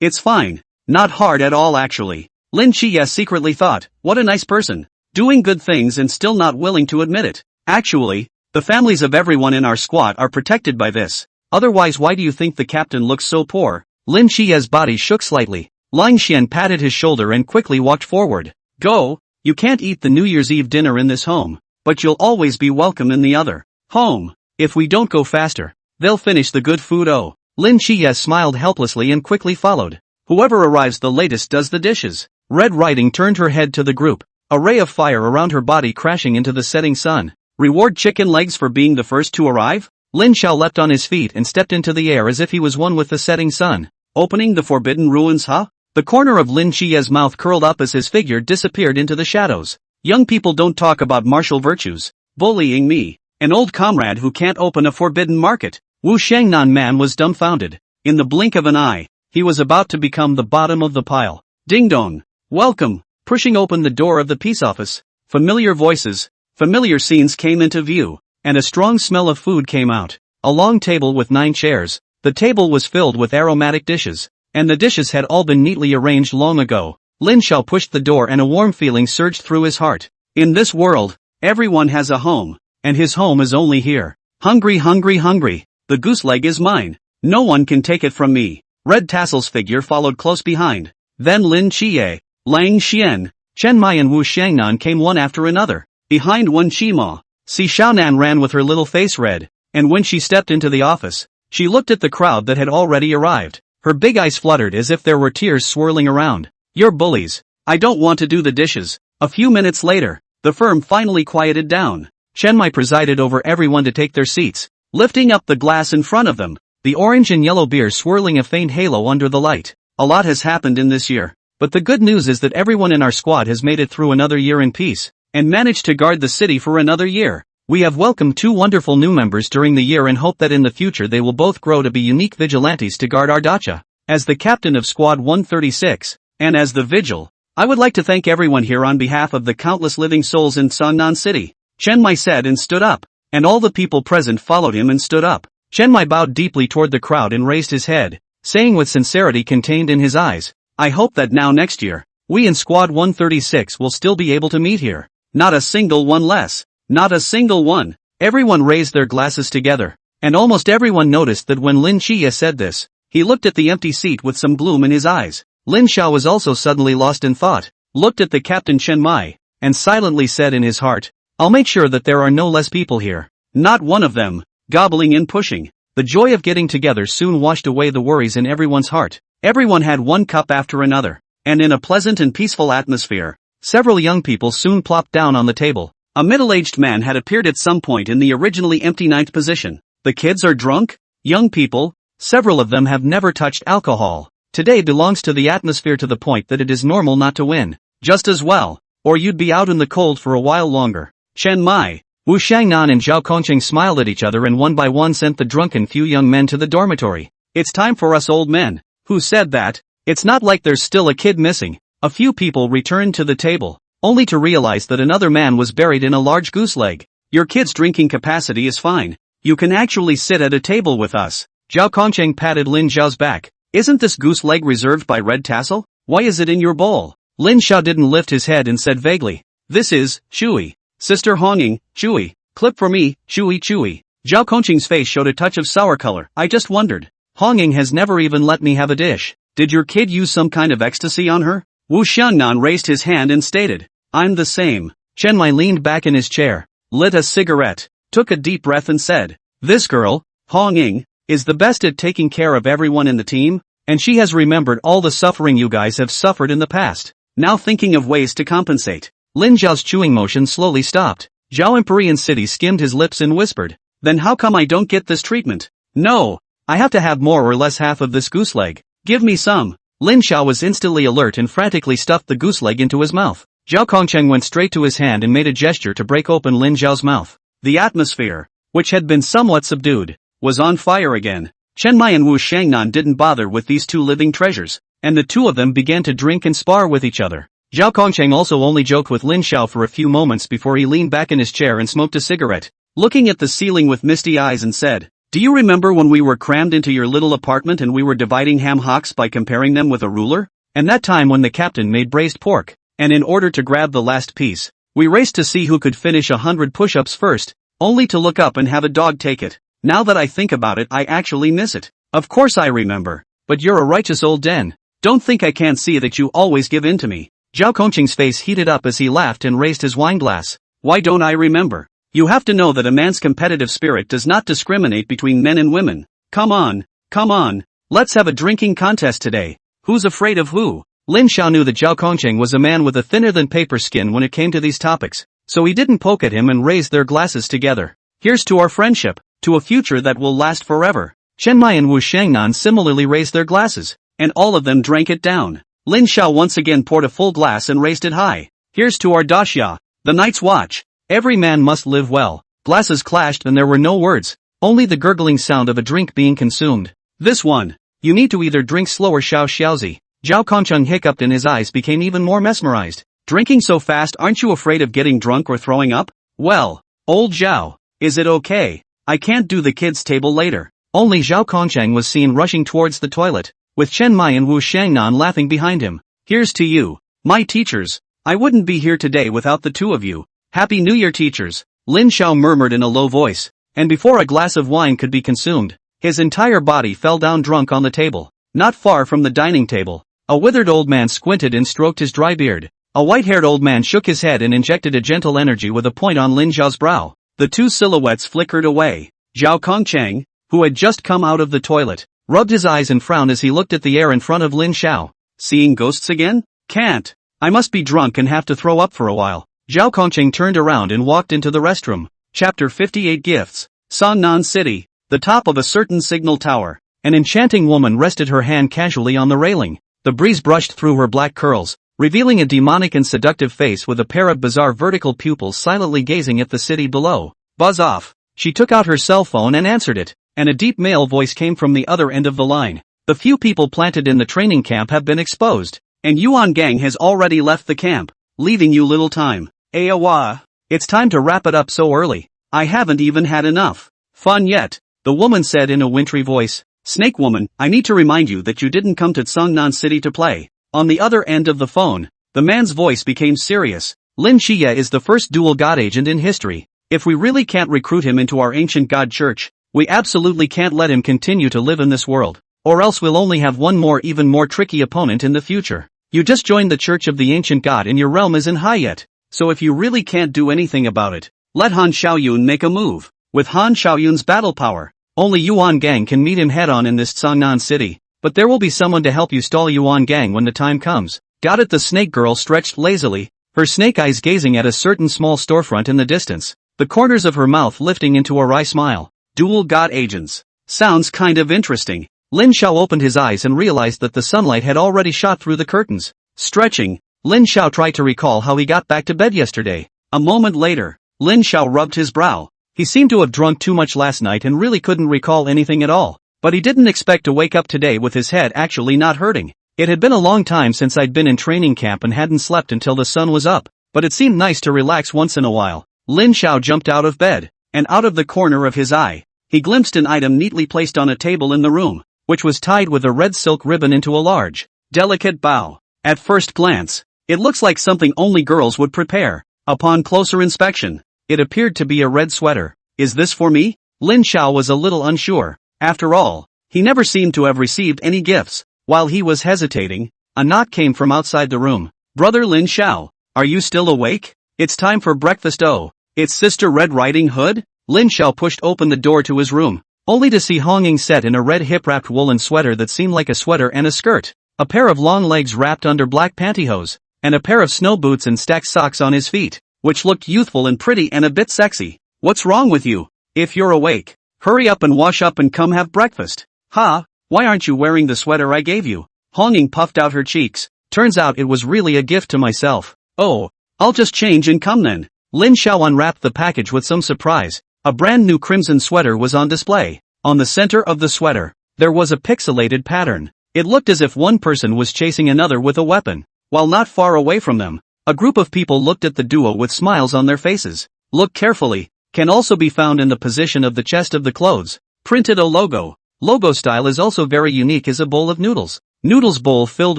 It's fine. Not hard at all actually. Lin Xie secretly thought, what a nice person. Doing good things and still not willing to admit it. Actually, the families of everyone in our squad are protected by this. Otherwise why do you think the captain looks so poor? Lin Xie's body shook slightly. Lang Xian patted his shoulder and quickly walked forward. Go, you can't eat the New Year's Eve dinner in this home, but you'll always be welcome in the other home. If we don't go faster, they'll finish the good food. Oh. Lin Xie smiled helplessly and quickly followed. Whoever arrives the latest does the dishes. Red Riding turned her head to the group, a ray of fire around her body crashing into the setting sun. Reward chicken legs for being the first to arrive? Lin Xiao leapt on his feet and stepped into the air as if he was one with the setting sun. Opening the forbidden ruins, huh? The corner of Lin Xie's mouth curled up as his figure disappeared into the shadows. Young people don't talk about martial virtues. Bullying me, an old comrade who can't open a forbidden market. Wu Shangnan man was dumbfounded. In the blink of an eye, he was about to become the bottom of the pile. Ding dong. Welcome. Pushing open the door of the peace office, familiar voices, familiar scenes came into view, and a strong smell of food came out. A long table with 9 chairs. The table was filled with aromatic dishes, and the dishes had all been neatly arranged long ago. Lin Xiao pushed the door and a warm feeling surged through his heart. In this world, everyone has a home, and his home is only here. Hungry, hungry, hungry. The goose leg is mine. No one can take it from me. Red Tassel's figure followed close behind. Then Lin Xie, Lang Xian, Chen Mai and Wu Shangnan came one after another. Behind Wen Qima, Si Xiaonan ran with her little face red, and when she stepped into the office, she looked at the crowd that had already arrived. Her big eyes fluttered as if there were tears swirling around. You're bullies. I don't want to do the dishes. A few minutes later, the firm finally quieted down. Chen Mai presided over everyone to take their seats, lifting up the glass in front of them, the orange and yellow beer swirling a faint halo under the light. A lot has happened in this year, but the good news is that everyone in our squad has made it through another year in peace, and managed to guard the city for another year. We have welcomed 2 wonderful new members during the year and hope that in the future they will both grow to be unique vigilantes to guard our dacha. As the captain of Squad 136, and as the vigil, I would like to thank everyone here on behalf of the countless living souls in Sangnan City. Chen Mai said and stood up, and all the people present followed him and stood up. Chen Mai bowed deeply toward the crowd and raised his head, saying with sincerity contained in his eyes, I hope that now next year, we in Squad 136 will still be able to meet here. Not a single one less. Not a single one. Everyone raised their glasses together, and almost everyone noticed that when Lin Xie said this, he looked at the empty seat with some gloom in his eyes. Lin Xiao was also suddenly lost in thought, looked at the captain Chen Mai, and silently said in his heart, I'll make sure that there are no less people here. Not one of them. Gobbling and pushing. The joy of getting together soon washed away the worries in everyone's heart. Everyone had one cup after another, and in a pleasant and peaceful atmosphere, several young people soon plopped down on the table. A middle-aged man had appeared at some point in the originally empty 9th position. The kids are drunk? Young people? Several of them have never touched alcohol. Today belongs to the atmosphere to the point that it is normal not to win. Just as well, or you'd be out in the cold for a while longer. Chen Mai, Wu Shangnan and Zhao Kongqing smiled at each other and one by one sent the drunken few young men to the dormitory. It's time for us old men. Who said that? It's not like there's still a kid missing. A few people returned to the table, only to realize that another man was buried in a large goose leg. Your kid's drinking capacity is fine. You can actually sit at a table with us. Zhao Kongqing patted Lin Xiao's back. Isn't this goose leg reserved by Red Tassel? Why is it in your bowl? Lin Xiao didn't lift his head and said vaguely, This is, Chewy. Sister Honging, Chewy. Clip for me, Chewy Chewy. Zhao Kongqing's face showed a touch of sour color. I just wondered. Honging has never even let me have a dish. Did your kid use some kind of ecstasy on her? Wu Xiangnan raised his hand and stated, I'm the same. Chen Mai leaned back in his chair, lit a cigarette, took a deep breath and said, This girl, Honging, is the best at taking care of everyone in the team, and she has remembered all the suffering you guys have suffered in the past, now thinking of ways to compensate. Lin Zhao's chewing motion slowly stopped. Zhao Empyrean City skimmed his lips and whispered, Then how come I don't get this treatment? No, I have to have more or less half of this goose leg. Give me some. Lin Xiao was instantly alert and frantically stuffed the goose leg into his mouth. Zhao Kongqing went straight to his hand and made a gesture to break open Lin Zhao's mouth. The atmosphere, which had been somewhat subdued, was on fire again. Chen Mai and Wu Shangnan didn't bother with these two living treasures. and the two of them began to drink and spar with each other. Zhao Kongcheng also only joked with Lin Xiao for a few moments before he leaned back in his chair and smoked a cigarette, looking at the ceiling with misty eyes and said, "Do you remember when we were crammed into your little apartment and we were dividing ham hocks by comparing them with a ruler? And that time when the captain made braised pork, and in order to grab the last piece, we raced to see who could finish 100 push-ups first, only to look up and have a dog take it. Now that I think about it, I actually miss it." "Of course I remember. But you're a righteous old den. Don't think I can't see that you always give in to me." Zhao Kongqing's face heated up as he laughed and raised his wine glass. "Why don't I remember? You have to know that a man's competitive spirit does not discriminate between men and women. Come on, let's have a drinking contest today. Who's afraid of who?" Lin Xiao knew that Zhao Kongqing was a man with a thinner-than-paper skin when it came to these topics, so he didn't poke at him and raised their glasses together. "Here's to our friendship, to a future that will last forever." Chen Mai and Wu Shangnan similarly raised their glasses, and all of them drank it down. Lin Xiao once again poured a full glass and raised it high. "Here's to our Daxia, the Night's Watch. Every man must live well." Glasses clashed and there were no words, only the gurgling sound of a drink being consumed. "This one. You need to either drink slow or Xiao Xiaozi." Zhao Kongcheng hiccuped and his eyes became even more mesmerized. "Drinking so fast, aren't you afraid of getting drunk or throwing up?" "Well, old Zhao, is it okay? I can't do the kids' table later." Only Zhao Kongcheng was seen rushing towards the toilet, with Chen Mai and Wu Shangnan laughing behind him. "Here's to you, my teachers. I wouldn't be here today without the two of you. Happy New Year, teachers," Lin Xiao murmured in a low voice, and before a glass of wine could be consumed, his entire body fell down drunk on the table. Not far from the dining table, a withered old man squinted and stroked his dry beard. A white-haired old man shook his head and injected a gentle energy with a point on Lin Xiao's brow. The two silhouettes flickered away. Zhao Kongcheng, who had just come out of the toilet, rubbed his eyes and frowned as he looked at the air in front of Lin Xiao. "Seeing ghosts again? Can't. I must be drunk and have to throw up for a while." Zhao Kongcheng turned around and walked into the restroom. Chapter 58 Gifts. Songnan City, the top of a certain signal tower. An enchanting woman rested her hand casually on the railing. The breeze brushed through her black curls, revealing a demonic and seductive face with a pair of bizarre vertical pupils silently gazing at the city below. "Buzz off." She took out her cell phone and answered it, and a deep male voice came from the other end of the line. "The few people planted in the training camp have been exposed, and Yuan Gang has already left the camp, leaving you little time. Awa, it's time to wrap it up so early. I haven't even had enough fun yet," the woman said in a wintry voice. "Snake woman, I need to remind you that you didn't come to Songnan City to play." On the other end of the phone, the man's voice became serious. "Lin Xie is the first dual god agent in history. If we really can't recruit him into our ancient god church, we absolutely can't let him continue to live in this world, or else we'll only have one more even more tricky opponent in the future. You just joined the church of the ancient god and your realm isn't high yet, so if you really can't do anything about it, let Han Xiaoyun make a move. With Han Xiaoyun's battle power, only Yuan Gang can meet him head-on in this Songnan City, but there will be someone to help you stall Yuan Gang when the time comes." "Got it." The snake girl stretched lazily, her snake eyes gazing at a certain small storefront in the distance, the corners of her mouth lifting into a wry smile. "Dual god agents. Sounds kind of interesting." Lin Xiao opened his eyes and realized that the sunlight had already shot through the curtains. Stretching, Lin Xiao tried to recall how he got back to bed yesterday. A moment later, Lin Xiao rubbed his brow. He seemed to have drunk too much last night and really couldn't recall anything at all, but he didn't expect to wake up today with his head actually not hurting. It had been a long time since I'd been in training camp and hadn't slept until the sun was up, but it seemed nice to relax once in a while. Lin Xiao jumped out of bed, and out of the corner of his eye, he glimpsed an item neatly placed on a table in the room, which was tied with a red silk ribbon into a large, delicate bow. At first glance, it looks like something only girls would prepare. Upon closer inspection, it appeared to be a red sweater. "Is this for me?" Lin Xiao was a little unsure. After all, he never seemed to have received any gifts. While he was hesitating, a knock came from outside the room. "Brother Lin Xiao, are you still awake? It's time for breakfast." "Oh, it's Sister Red Riding Hood?" Lin Xiao pushed open the door to his room, only to see Hong Ying set in a red hip-wrapped woolen sweater that seemed like a sweater and a skirt, a pair of long legs wrapped under black pantyhose, and a pair of snow boots and stacked socks on his feet, which looked youthful and pretty and a bit sexy. "What's wrong with you? If you're awake, hurry up and wash up and come have breakfast." "Ha, why aren't you wearing the sweater I gave you?" Hong Ying puffed out her cheeks. "Turns out it was really a gift to myself." "Oh, I'll just change and come then." Lin Xiao unwrapped the package with some surprise. A brand new crimson sweater was on display. On the center of the sweater, there was a pixelated pattern. It looked as if one person was chasing another with a weapon. While not far away from them, a group of people looked at the duo with smiles on their faces. Look carefully, can also be found in the position of the chest of the clothes. Printed a logo. Logo style is also very unique as a bowl of noodles. Noodles bowl filled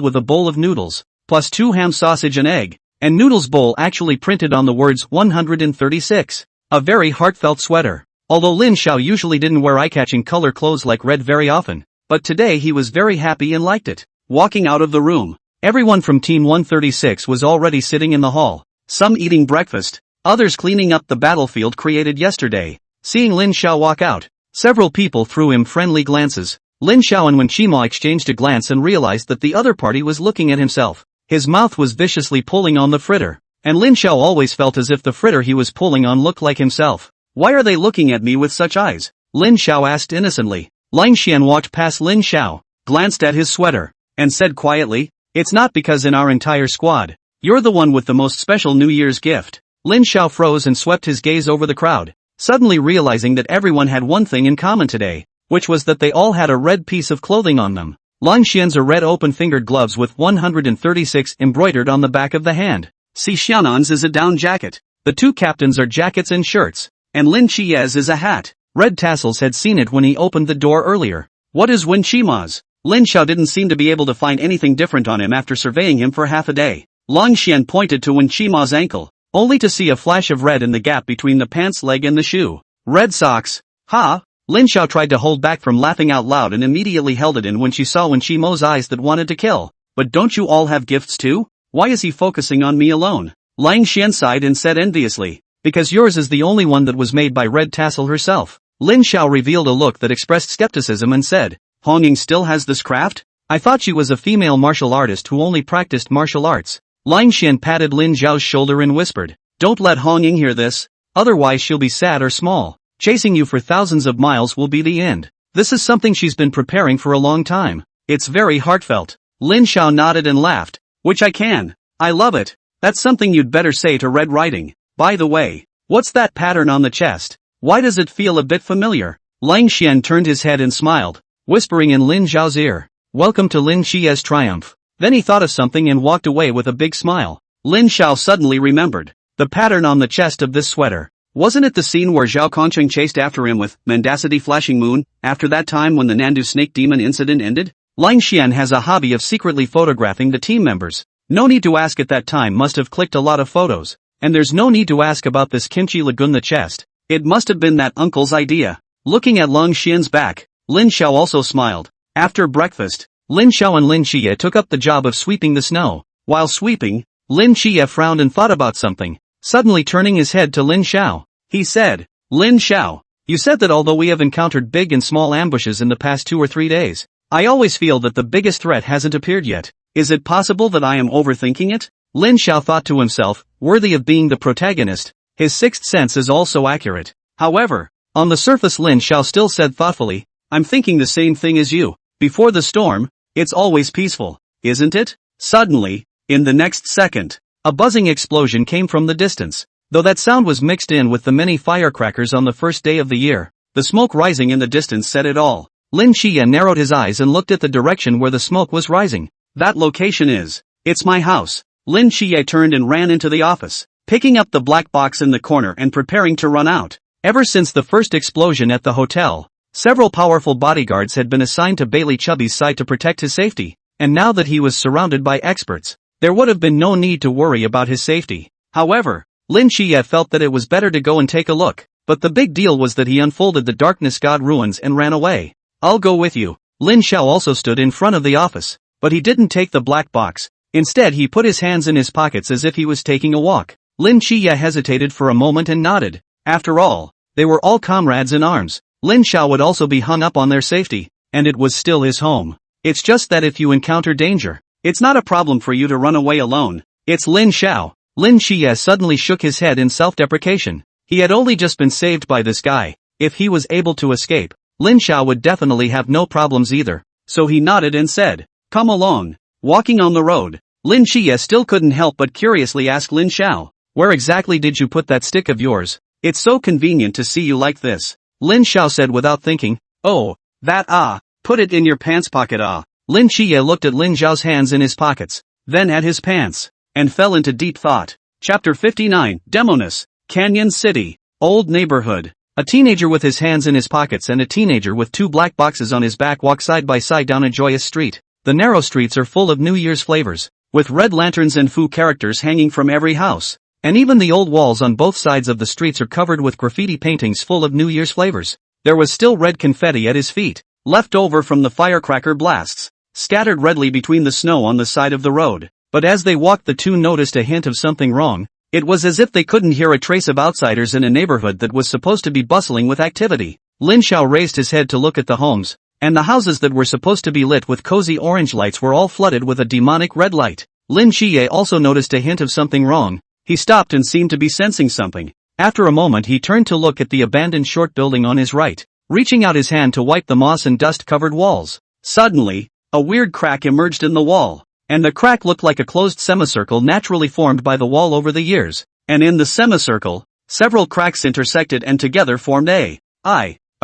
with a bowl of noodles, plus 2 ham sausage and egg, and noodles bowl actually printed on the words 136. A very heartfelt sweater. Although Lin Xiao usually didn't wear eye-catching color clothes like red very often, but today he was very happy and liked it. Walking out of the room, everyone from Team 136 was already sitting in the hall, some eating breakfast, others cleaning up the battlefield created yesterday. Seeing Lin Xiao walk out, several people threw him friendly glances. Lin Xiao and Wen Qimo exchanged a glance and realized that the other party was looking at himself. His mouth was viciously pulling on the fritter, and Lin Xiao always felt as if the fritter he was pulling on looked like himself. Why are they looking at me with such eyes? Lin Xiao asked innocently. Lang Xian walked past Lin Xiao, glanced at his sweater, and said quietly, "It's not because in our entire squad, you're the one with the most special New Year's gift." Lin Xiao froze and swept his gaze over the crowd, suddenly realizing that everyone had one thing in common today, which was that they all had a red piece of clothing on them. Lang Xian's are red open-fingered gloves with 136 embroidered on the back of the hand. Si Xianan's is a down jacket. The two captains are jackets and shirts, and Lin Qi's is a hat. Red Tassels had seen it when he opened the door earlier. What is Wen Qimo's? Lin Xiao didn't seem to be able to find anything different on him after surveying him for half a day. Lang Xian pointed to Wen Qimo's ankle, only to see a flash of red in the gap between the pants leg and the shoe. Red socks. Ha! Lin Xiao tried to hold back from laughing out loud and immediately held it in when she saw Wen Qimo's eyes that wanted to kill. But don't you all have gifts too? Why is he focusing on me alone? Lang Xian sighed and said enviously, because yours is the only one that was made by Red Tassel herself. Lin Xiao revealed a look that expressed skepticism and said, Hongying still has this craft? I thought she was a female martial artist who only practiced martial arts. Lang Xian patted Lin Xiao's shoulder and whispered, don't let Hongying hear this, otherwise she'll be sad or small. Chasing you for thousands of miles will be the end. This is something she's been preparing for a long time. It's very heartfelt. Lin Xiao nodded and laughed, which I can. I love it. That's something you'd better say to Red Riding. By the way, what's that pattern on the chest? Why does it feel a bit familiar? Lang Xian turned his head and smiled, whispering in Lin Xiao's ear, welcome to Lin Qi's triumph. Then he thought of something and walked away with a big smile. Lin Xiao suddenly remembered, the pattern on the chest of this sweater. Wasn't it the scene where Zhao Kongqing chased after him with Mendacity Flashing Moon, after that time when the Nandu Snake Demon incident ended? Lang Xian has a hobby of secretly photographing the team members. No need to ask, at that time must have clicked a lot of photos. And there's no need to ask about this Kimchi Lagoon, the chest. It must have been that uncle's idea. Looking at Lang Xian's back, Lin Xiao also smiled. After breakfast, Lin Xiao and Lin Qie took up the job of sweeping the snow. While sweeping, Lin Qie frowned and thought about something. Suddenly turning his head to Lin Xiao, he said, Lin Xiao, you said that although we have encountered big and small ambushes in the past 2 or 3 days, I always feel that the biggest threat hasn't appeared yet. Is it possible that I am overthinking it? Lin Xiao thought to himself, worthy of being the protagonist. His sixth sense is also accurate. However, on the surface Lin Xiao still said thoughtfully, I'm thinking the same thing as you. Before the storm, it's always peaceful, isn't it? Suddenly, in the next second, a buzzing explosion came from the distance. Though that sound was mixed in with the many firecrackers on the first day of the year, the smoke rising in the distance said it all. Lin Qie narrowed his eyes and looked at the direction where the smoke was rising. That location is, it's my house. Lin Qie turned and ran into the office, picking up the black box in the corner and preparing to run out. Ever since the first explosion at the hotel, several powerful bodyguards had been assigned to Bailey Chubby's side to protect his safety, and now that he was surrounded by experts, there would have been no need to worry about his safety. However, Lin Qie felt that it was better to go and take a look, but the big deal was that he unfolded the Darkness God ruins and ran away. I'll go with you. Lin Xiao also stood in front of the office, but he didn't take the black box. Instead he put his hands in his pockets as if he was taking a walk. Lin Qie hesitated for a moment and nodded. After all, they were all comrades in arms. Lin Xiao would also be hung up on their safety, and it was still his home. It's just that if you encounter danger, it's not a problem for you to run away alone. It's Lin Xiao. Lin Qie suddenly shook his head in self-deprecation. He had only just been saved by this guy. If he was able to escape, Lin Xiao would definitely have no problems either. So he nodded and said, come along. Walking on the road, Lin Qie still couldn't help but curiously ask Lin Xiao, where exactly did you put that stick of yours? It's so convenient to see you like this. Lin Xiao said without thinking, oh, that put it in your pants pocket Lin Qiye looked at Lin Zhao's hands in his pockets, then at his pants, and fell into deep thought. Chapter 59, Demoness, Canyon City, Old Neighborhood. A teenager with his hands in his pockets and a teenager with 2 black boxes on his back walk side by side down a joyous street. The narrow streets are full of New Year's flavors, with red lanterns and foo characters hanging from every house. And even the old walls on both sides of the streets are covered with graffiti paintings full of New Year's flavors. There was still red confetti at his feet, left over from the firecracker blasts, scattered redly between the snow on the side of the road. But as they walked, the two noticed a hint of something wrong. It was as if they couldn't hear a trace of outsiders in a neighborhood that was supposed to be bustling with activity. Lin Xiao raised his head to look at the homes, and the houses that were supposed to be lit with cozy orange lights were all flooded with a demonic red light. Lin Qiye also noticed a hint of something wrong. He stopped and seemed to be sensing something. After a moment he turned to look at the abandoned short building on his right, reaching out his hand to wipe the moss and dust-covered walls. Suddenly, a weird crack emerged in the wall, and the crack looked like a closed semicircle naturally formed by the wall over the years. And in the semicircle, several cracks intersected and together formed a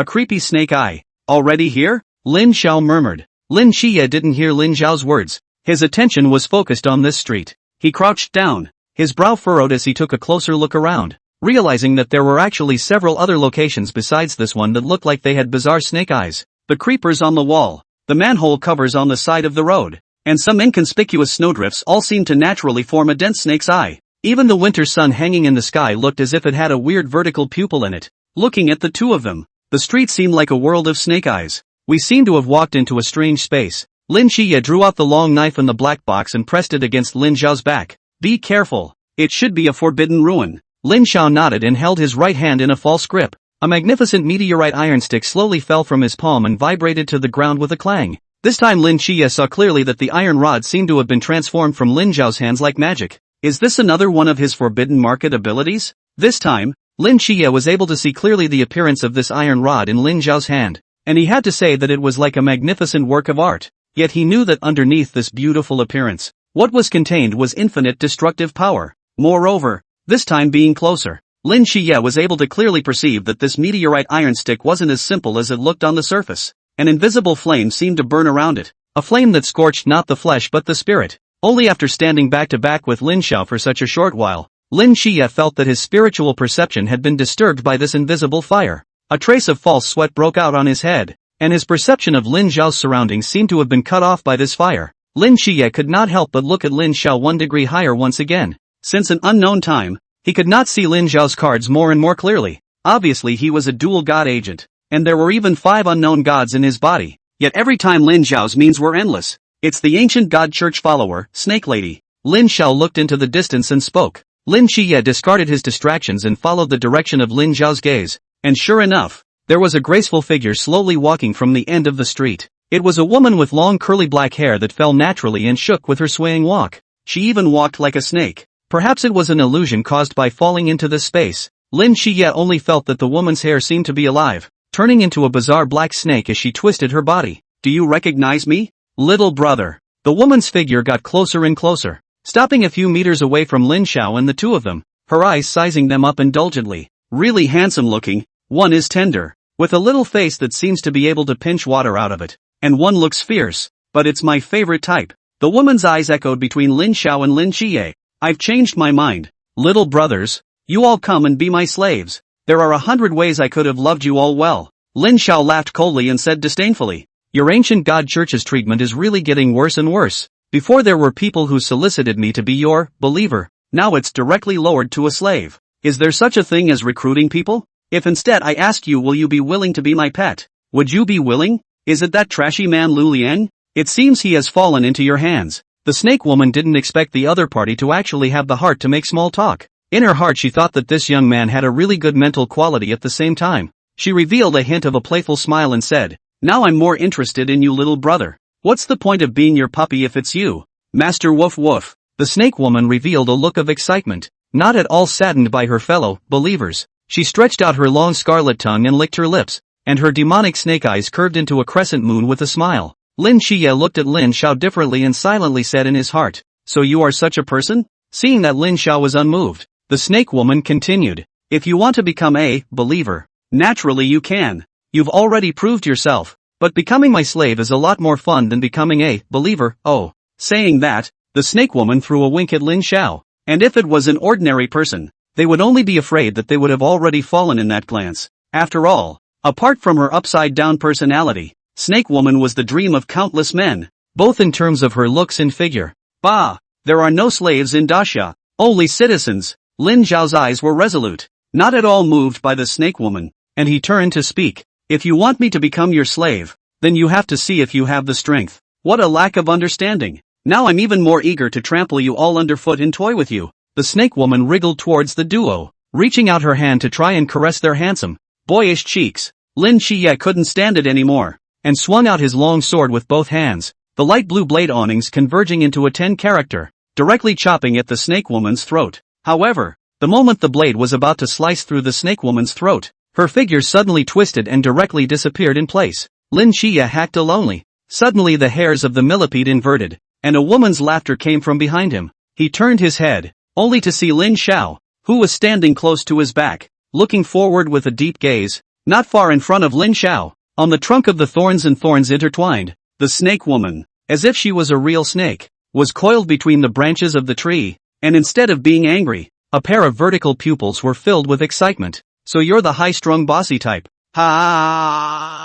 creepy snake eye. Already here? Lin Xiao murmured. Lin Qiye didn't hear Lin Zhao's words. His attention was focused on this street. He crouched down, his brow furrowed as he took a closer look around, realizing that there were actually several other locations besides this one that looked like they had bizarre snake eyes. The creepers on the wall, the manhole covers on the side of the road, and some inconspicuous snowdrifts all seemed to naturally form a dense snake's eye. Even the winter sun hanging in the sky looked as if it had a weird vertical pupil in it. Looking at the two of them, the street seemed like a world of snake eyes. We seem to have walked into a strange space. Lin Qiye drew out the long knife in the black box and pressed it against Lin Zhao's back. Be careful. It should be a forbidden ruin. Lin Xiao nodded and held his right hand in a false grip. A magnificent meteorite iron stick slowly fell from his palm and vibrated to the ground with a clang. This time Lin Qiye saw clearly that the iron rod seemed to have been transformed from Lin Zhao's hands like magic. Is this another one of his forbidden market abilities? This time, Lin Qiye was able to see clearly the appearance of this iron rod in Lin Zhao's hand, and he had to say that it was like a magnificent work of art. Yet he knew that underneath this beautiful appearance, what was contained was infinite destructive power. Moreover, this time being closer, Lin Qiye was able to clearly perceive that this meteorite iron stick wasn't as simple as it looked on the surface. An invisible flame seemed to burn around it, a flame that scorched not the flesh but the spirit. Only after standing back to back with Lin Xiao for such a short while, Lin Qiye felt that his spiritual perception had been disturbed by this invisible fire. A trace of false sweat broke out on his head, and his perception of Lin Zhao's surroundings seemed to have been cut off by this fire. Lin Qiye could not help but look at Lin Xiao 1 degree higher once again. Since an unknown time, he could not see Lin Zhao's cards more and more clearly. Obviously he was a dual god agent, and there were even 5 unknown gods in his body. Yet every time Lin Zhao's means were endless. It's the ancient god church follower, Snake Lady. Lin Xiao looked into the distance and spoke. Lin Qiye discarded his distractions and followed the direction of Lin Zhao's gaze, and sure enough, there was a graceful figure slowly walking from the end of the street. It was a woman with long curly black hair that fell naturally and shook with her swaying walk. She even walked like a snake. Perhaps it was an illusion caused by falling into this space. Lin Qiye only felt that the woman's hair seemed to be alive, turning into a bizarre black snake as she twisted her body. Do you recognize me? Little brother. The woman's figure got closer and closer, stopping a few meters away from Lin Xiao and the two of them, her eyes sizing them up indulgently. Really handsome looking, one is tender, with a little face that seems to be able to pinch water out of it, and one looks fierce, but it's my favorite type. The woman's eyes echoed between Lin Xiao and Lin Qiye. I've changed my mind. Little brothers, you all come and be my slaves. There are 100 ways I could have loved you all well. Lin Xiao laughed coldly and said disdainfully. Your ancient god church's treatment is really getting worse and worse. Before there were people who solicited me to be your believer, now it's directly lowered to a slave. Is there such a thing as recruiting people? If instead I ask you, will you be willing to be my pet? Would you be willing? Is it that trashy man Lu Liang? It seems he has fallen into your hands. The snake woman didn't expect the other party to actually have the heart to make small talk. In her heart she thought that this young man had a really good mental quality at the same time. She revealed a hint of a playful smile and said, now I'm more interested in you, little brother. What's the point of being your puppy if it's you? Master Woof Woof. The snake woman revealed a look of excitement, not at all saddened by her fellow believers. She stretched out her long scarlet tongue and licked her lips, and her demonic snake eyes curved into a crescent moon with a smile. Lin Qiye looked at Lin Xiao differently and silently said in his heart, so you are such a person? Seeing that Lin Xiao was unmoved, the snake woman continued, if you want to become a believer, naturally you can. You've already proved yourself. but becoming my slave is a lot more fun than becoming a believer. Oh. Saying that, the snake woman threw a wink at Lin Xiao, and if it was an ordinary person, they would only be afraid that they would have already fallen in that glance. After all, apart from her upside-down personality, Snake Woman was the dream of countless men, both in terms of her looks and figure. Bah! There are no slaves in Daxia, only citizens. Lin Xiao's eyes were resolute, not at all moved by the Snake Woman, and he turned to speak. If you want me to become your slave, then you have to see if you have the strength. What a lack of understanding. Now I'm even more eager to trample you all underfoot and toy with you. The Snake Woman wriggled towards the duo, reaching out her hand to try and caress their handsome, boyish cheeks. Lin Xiye couldn't stand it anymore, and swung out his long sword with both hands, the light blue blade awnings converging into a 10 character, directly chopping at the Snake Woman's throat. However, the moment the blade was about to slice through the Snake Woman's throat, her figure suddenly twisted and directly disappeared in place. Lin Xiye hacked alonely. Suddenly the hairs of the millipede inverted, and a woman's laughter came from behind him. He turned his head, only to see Lin Xiao, who was standing close to his back, looking forward with a deep gaze. Not far in front of Lin Xiao, on the trunk of the thorns and thorns intertwined, the Snake Woman, as if she was a real snake, was coiled between the branches of the tree, and instead of being angry, a pair of vertical pupils were filled with excitement. So you're the high-strung bossy type. Ha!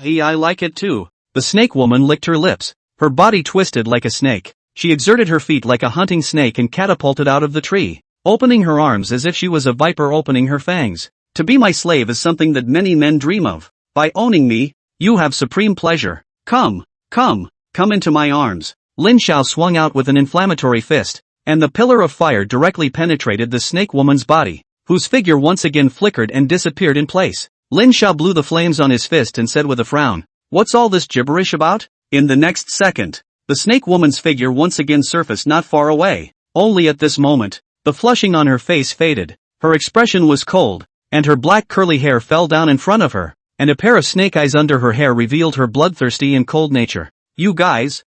I like it too. The Snake Woman licked her lips, her body twisted like a snake. She exerted her feet like a hunting snake and catapulted out of the tree, opening her arms as if she was a viper opening her fangs. To be my slave is something that many men dream of. By owning me, you have supreme pleasure. Come into my arms. Lin Xiao swung out with an inflammatory fist, and the pillar of fire directly penetrated the Snake Woman's body, whose figure once again flickered and disappeared in place. Lin Xiao blew the flames on his fist and said with a frown, "What's all this gibberish about?" In the next second, the Snake Woman's figure once again surfaced not far away. Only at this moment, the flushing on her face faded, her expression was cold, and her black curly hair fell down in front of her, and a pair of snake eyes under her hair revealed her bloodthirsty and cold nature. You guys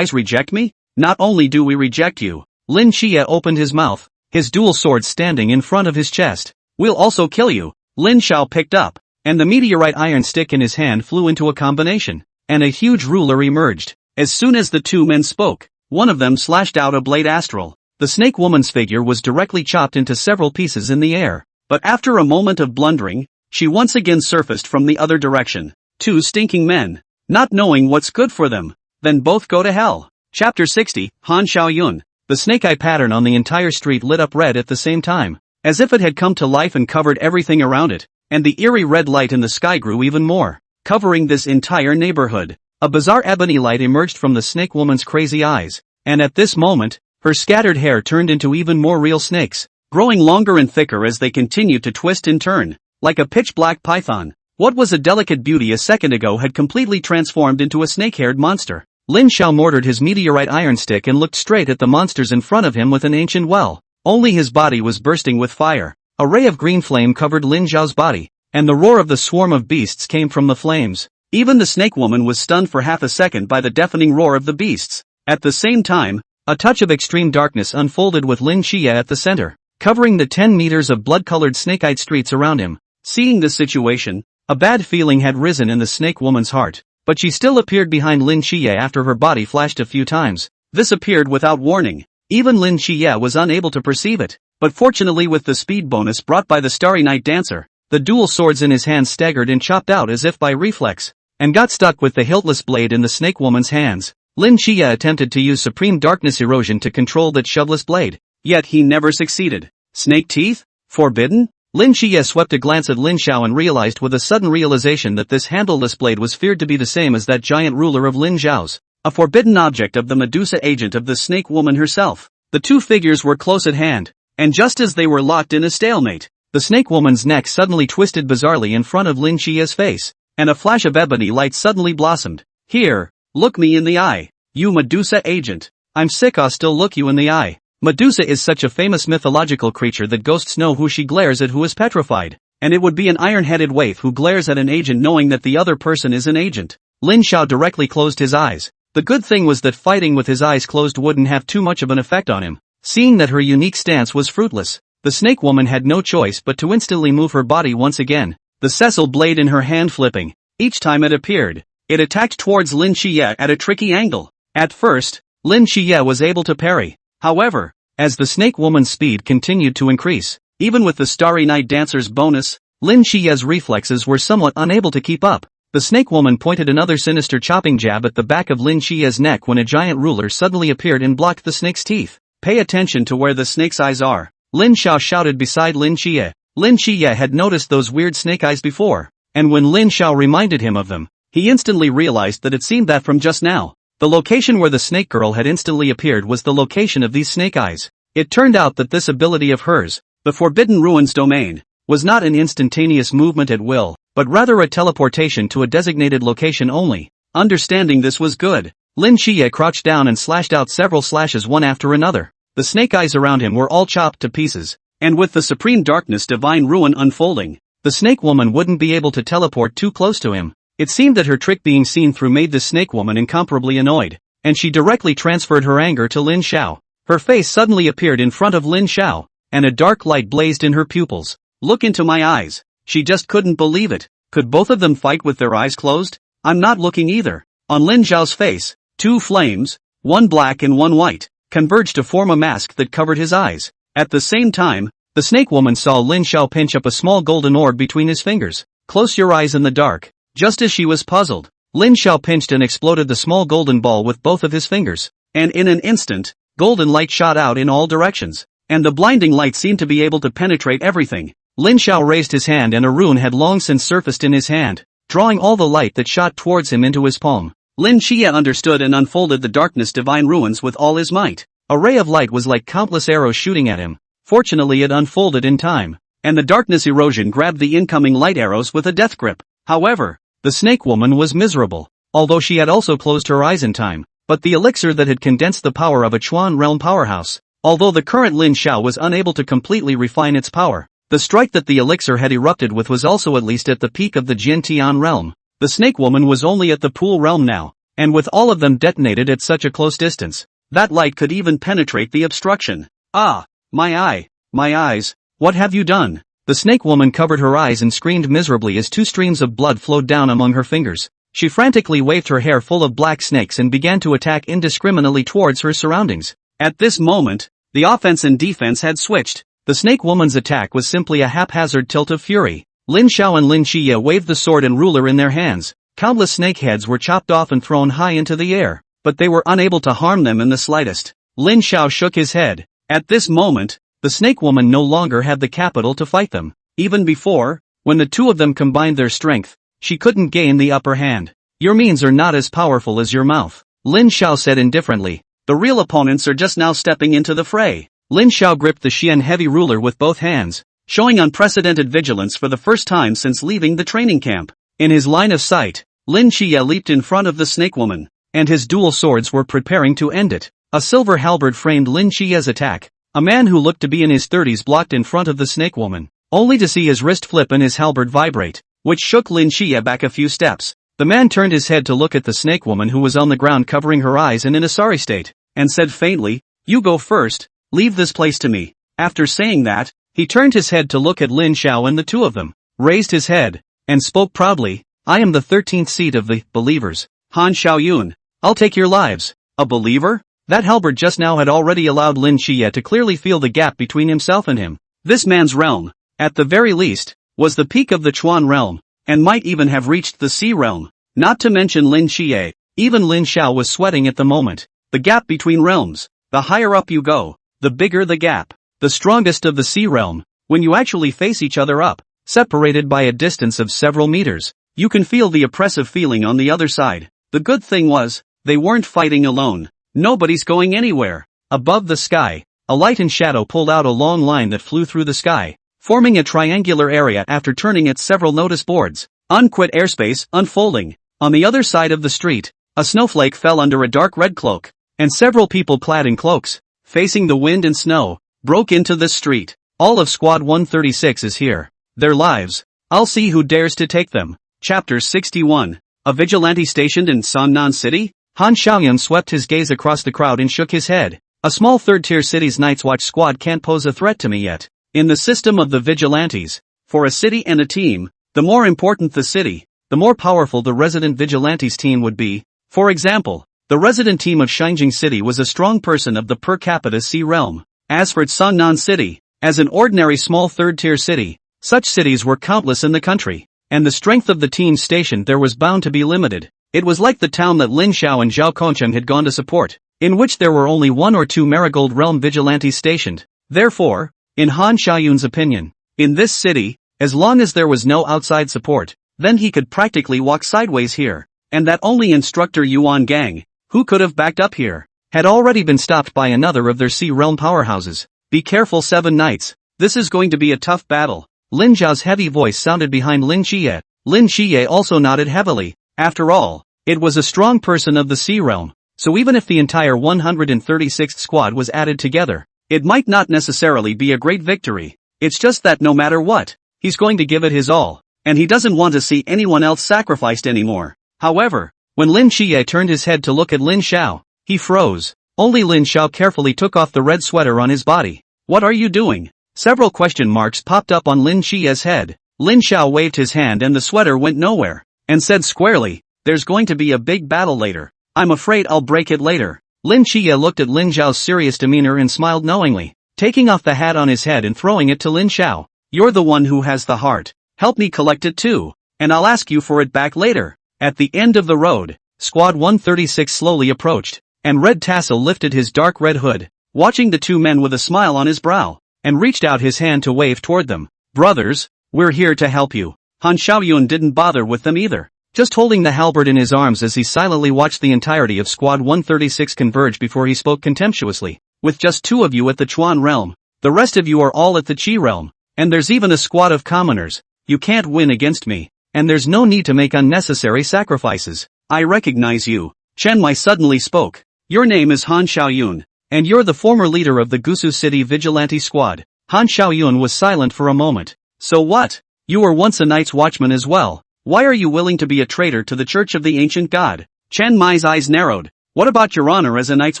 reject me? Not only do we reject you, Lin Xie opened his mouth, his dual sword standing in front of his chest. We'll also kill you. Lin Xiao picked up, and the meteorite iron stick in his hand flew into a combination, and a huge ruler emerged. As soon as the two men spoke, one of them slashed out a blade astral. The Snake Woman's figure was directly chopped into several pieces in the air, but after a moment of blundering, she once again surfaced from the other direction. Two stinking men, not knowing what's good for them, then both go to hell. Chapter 60, Han Xiaoyun. The snake eye pattern on the entire street lit up red at the same time, as if it had come to life and covered everything around it, and the eerie red light in the sky grew even more, covering this entire neighborhood. A bizarre ebony light emerged from the Snake Woman's crazy eyes, and at this moment, her scattered hair turned into even more real snakes, growing longer and thicker as they continued to twist and turn, like a pitch-black python. What was a delicate beauty a second ago had completely transformed into a snake-haired monster. Lin Xiao mortared his meteorite iron stick and looked straight at the monsters in front of him with an ancient well. Only his body was bursting with fire. A ray of green flame covered Lin Xiao's body, and the roar of the swarm of beasts came from the flames. Even the Snake Woman was stunned for half a second by the deafening roar of the beasts. At the same time, a touch of extreme darkness unfolded with Lin Xie at the center, covering the 10 meters of blood-colored snake-eyed streets around him. Seeing this situation, a bad feeling had risen in the Snake Woman's heart, but she still appeared behind Lin Xie after her body flashed a few times. This appeared without warning. Even Lin Xie was unable to perceive it, but fortunately with the speed bonus brought by the Starry Night Dancer, the dual swords in his hands staggered and chopped out as if by reflex, and got stuck with the hiltless blade in the Snake Woman's hands. Lin Xie attempted to use Supreme Darkness Erosion to control that shoveless blade, yet he never succeeded. Snake teeth? Forbidden? Lin Xie swept a glance at Lin Xiao and realized with a sudden realization that this handleless blade was feared to be the same as that giant ruler of Lin Xiao's, a forbidden object of the Medusa agent of the Snake Woman herself. The two figures were close at hand, and just as they were locked in a stalemate, the Snake Woman's neck suddenly twisted bizarrely in front of Lin Xie's face, and a flash of ebony light suddenly blossomed. Here, look me in the eye, you Medusa agent. I'm sick I'll still look you in the eye. Medusa is such a famous mythological creature that ghosts know who she glares at who is petrified, and it would be an iron-headed waif who glares at an agent knowing that the other person is an agent. Lin Xiao directly closed his eyes. The good thing was that fighting with his eyes closed wouldn't have too much of an effect on him. Seeing that her unique stance was fruitless, the Snake Woman had no choice but to instantly move her body once again, the sessile blade in her hand flipping. Each time it appeared, it attacked towards Lin Xie at a tricky angle. At first, Lin Xie was able to parry. However, as the snake woman's speed continued to increase, even with the Starry Night Dancer's bonus, Lin Xie's reflexes were somewhat unable to keep up. The snake woman pointed another sinister chopping jab at the back of Lin Xie's neck when a giant ruler suddenly appeared and blocked the snake's teeth. Pay attention to where the snake's eyes are, Lin Xiao shouted beside Lin Xie. Lin Xie had noticed those weird snake eyes before, and when Lin Xiao reminded him of them, he instantly realized that it seemed that from just now, the location where the snake girl had instantly appeared was the location of these snake eyes. It turned out that this ability of hers, the Forbidden Ruins domain, was not an instantaneous movement at will, but rather a teleportation to a designated location only. Understanding this was good. Lin Xie crouched down and slashed out several slashes one after another. The snake eyes around him were all chopped to pieces, and with the Supreme Darkness Divine Ruin unfolding, the snake woman wouldn't be able to teleport too close to him. It seemed that her trick being seen through made the snake woman incomparably annoyed, and she directly transferred her anger to Lin Xiao. Her face suddenly appeared in front of Lin Xiao, and a dark light blazed in her pupils. Look into my eyes. She just couldn't believe it. Could both of them fight with their eyes closed? I'm not looking either. On Lin Xiao's face, two flames, one black and one white, converged to form a mask that covered his eyes. At the same time, the snake woman saw Lin Xiao pinch up a small golden orb between his fingers. Close your eyes in the dark. Just as she was puzzled, Lin Xiao pinched and exploded the small golden ball with both of his fingers, and in an instant, golden light shot out in all directions, and the blinding light seemed to be able to penetrate everything. Lin Xiao raised his hand and a rune had long since surfaced in his hand, drawing all the light that shot towards him into his palm. Lin Xie understood and unfolded the Darkness Divine Ruins with all his might. A ray of light was like countless arrows shooting at him. Fortunately it unfolded in time, and the darkness erosion grabbed the incoming light arrows with a death grip. However, the snake woman was miserable, although she had also closed her eyes in time, but the elixir that had condensed the power of a Chuan realm powerhouse, although the current Lin Xiao was unable to completely refine its power, the strike that the elixir had erupted with was also at least at the peak of the Jin Tian realm. The snake woman was only at the pool realm now, and with all of them detonated at such a close distance, that light could even penetrate the obstruction. Ah, my eyes, what have you done? The snake woman covered her eyes and screamed miserably as two streams of blood flowed down among her fingers. She frantically waved her hair full of black snakes and began to attack indiscriminately towards her surroundings. At this moment, the offense and defense had switched. The snake woman's attack was simply a haphazard tilt of fury. Lin Xiao and Lin Xie waved the sword and ruler in their hands. Countless snake heads were chopped off and thrown high into the air, but they were unable to harm them in the slightest. Lin Xiao shook his head. At this moment, the snake woman no longer had the capital to fight them. Even before, when the two of them combined their strength, she couldn't gain the upper hand. Your means are not as powerful as your mouth, Lin Xiao said indifferently. The real opponents are just now stepping into the fray. Lin Xiao gripped the Xian heavy ruler with both hands, showing unprecedented vigilance for the first time since leaving the training camp. In his line of sight, Lin Xie leaped in front of the snake woman, and his dual swords were preparing to end it. A silver halberd framed Lin Xie's attack. A man who looked to be in his 30s blocked in front of the snake woman, only to see his wrist flip and his halberd vibrate, which shook Lin Xie back a few steps. The man turned his head to look at the snake woman who was on the ground covering her eyes and in a sorry state, and said faintly, "You go first, leave this place to me." After saying that, he turned his head to look at Lin Xiao and the two of them, raised his head, and spoke proudly, "I am the 13th seat of the believers, Han Xiaoyun. I'll take your lives." A believer? That halberd just now had already allowed Lin Xie to clearly feel the gap between himself and him. This man's realm, at the very least, was the peak of the Chuan realm, and might even have reached the Sea realm. Not to mention Lin Xie, even Lin Xiao was sweating at the moment. The gap between realms, the higher up you go, the bigger the gap. The strongest of the Sea realm, when you actually face each other up, separated by a distance of several meters, you can feel the oppressive feeling on the other side. The good thing was, they weren't fighting alone. Nobody's going anywhere. Above the sky, a light and shadow pulled out a long line that flew through the sky, forming a triangular area after turning its several notice boards. Unquit airspace unfolding. On the other side of the street, a snowflake fell under a dark red cloak, and several people clad in cloaks, facing the wind and snow, broke into the street. All of Squad 136 is here. Their lives, I'll see who dares to take them. Chapter 61. A vigilante stationed in Sannan City? Han Xiaoyun swept his gaze across the crowd and shook his head. A small third-tier city's Night's Watch squad can't pose a threat to me yet. In the system of the vigilantes, for a city and a team, the more important the city, the more powerful the resident vigilantes team would be. For example, the resident team of Xinjiang City was a strong person of the per capita sea realm. As for Songnan City, as an ordinary small third-tier city, such cities were countless in the country, and the strength of the team stationed there was bound to be limited. It was like the town that Lin Xiao and Zhao Kongcheng had gone to support, in which there were only one or two Marigold Realm vigilantes stationed. Therefore, in Han Xiaoyun's opinion, in this city, as long as there was no outside support, then he could practically walk sideways here, and that only instructor Yuan Gang, who could have backed up here, had already been stopped by another of their sea realm powerhouses. Be careful, 7 Knights, this is going to be a tough battle. Lin Zhao's heavy voice sounded behind Lin Qiye. Lin Qiye also nodded heavily. After all, it was a strong person of the sea realm, so even if the entire 136th squad was added together, it might not necessarily be a great victory. It's just that no matter what, he's going to give it his all, and he doesn't want to see anyone else sacrificed anymore. However, when Lin Qiye turned his head to look at Lin Xiao, he froze. Only Lin Xiao carefully took off the red sweater on his body. What are you doing? Several question marks popped up on Lin Qiye's head. Lin Xiao waved his hand and the sweater went nowhere, and said squarely, "There's going to be a big battle later. I'm afraid I'll break it later." Lin Qiye looked at Lin Zhao's serious demeanor and smiled knowingly, taking off the hat on his head and throwing it to Lin Xiao. "You're the one who has the heart. Help me collect it too, and I'll ask you for it back later." At the end of the road, Squad 136 slowly approached, and Red Tassel lifted his dark red hood, watching the two men with a smile on his brow, and reached out his hand to wave toward them. "Brothers, we're here to help you." Han Xiaoyun didn't bother with them either, just holding the halberd in his arms as he silently watched the entirety of Squad 136 converge before he spoke contemptuously. "With just 2 of you at the Chuan realm, the rest of you are all at the Qi realm, and there's even a squad of commoners. You can't win against me, and there's no need to make unnecessary sacrifices. I recognize you." Chen Mai suddenly spoke. "Your name is Han Xiaoyun, and you're the former leader of the Gusu City Vigilante Squad." Han Xiaoyun was silent for a moment. "So what? You were once a Night's Watchman as well. Why are you willing to be a traitor to the Church of the Ancient God?" Chen Mai's eyes narrowed. "What about your honor as a Night's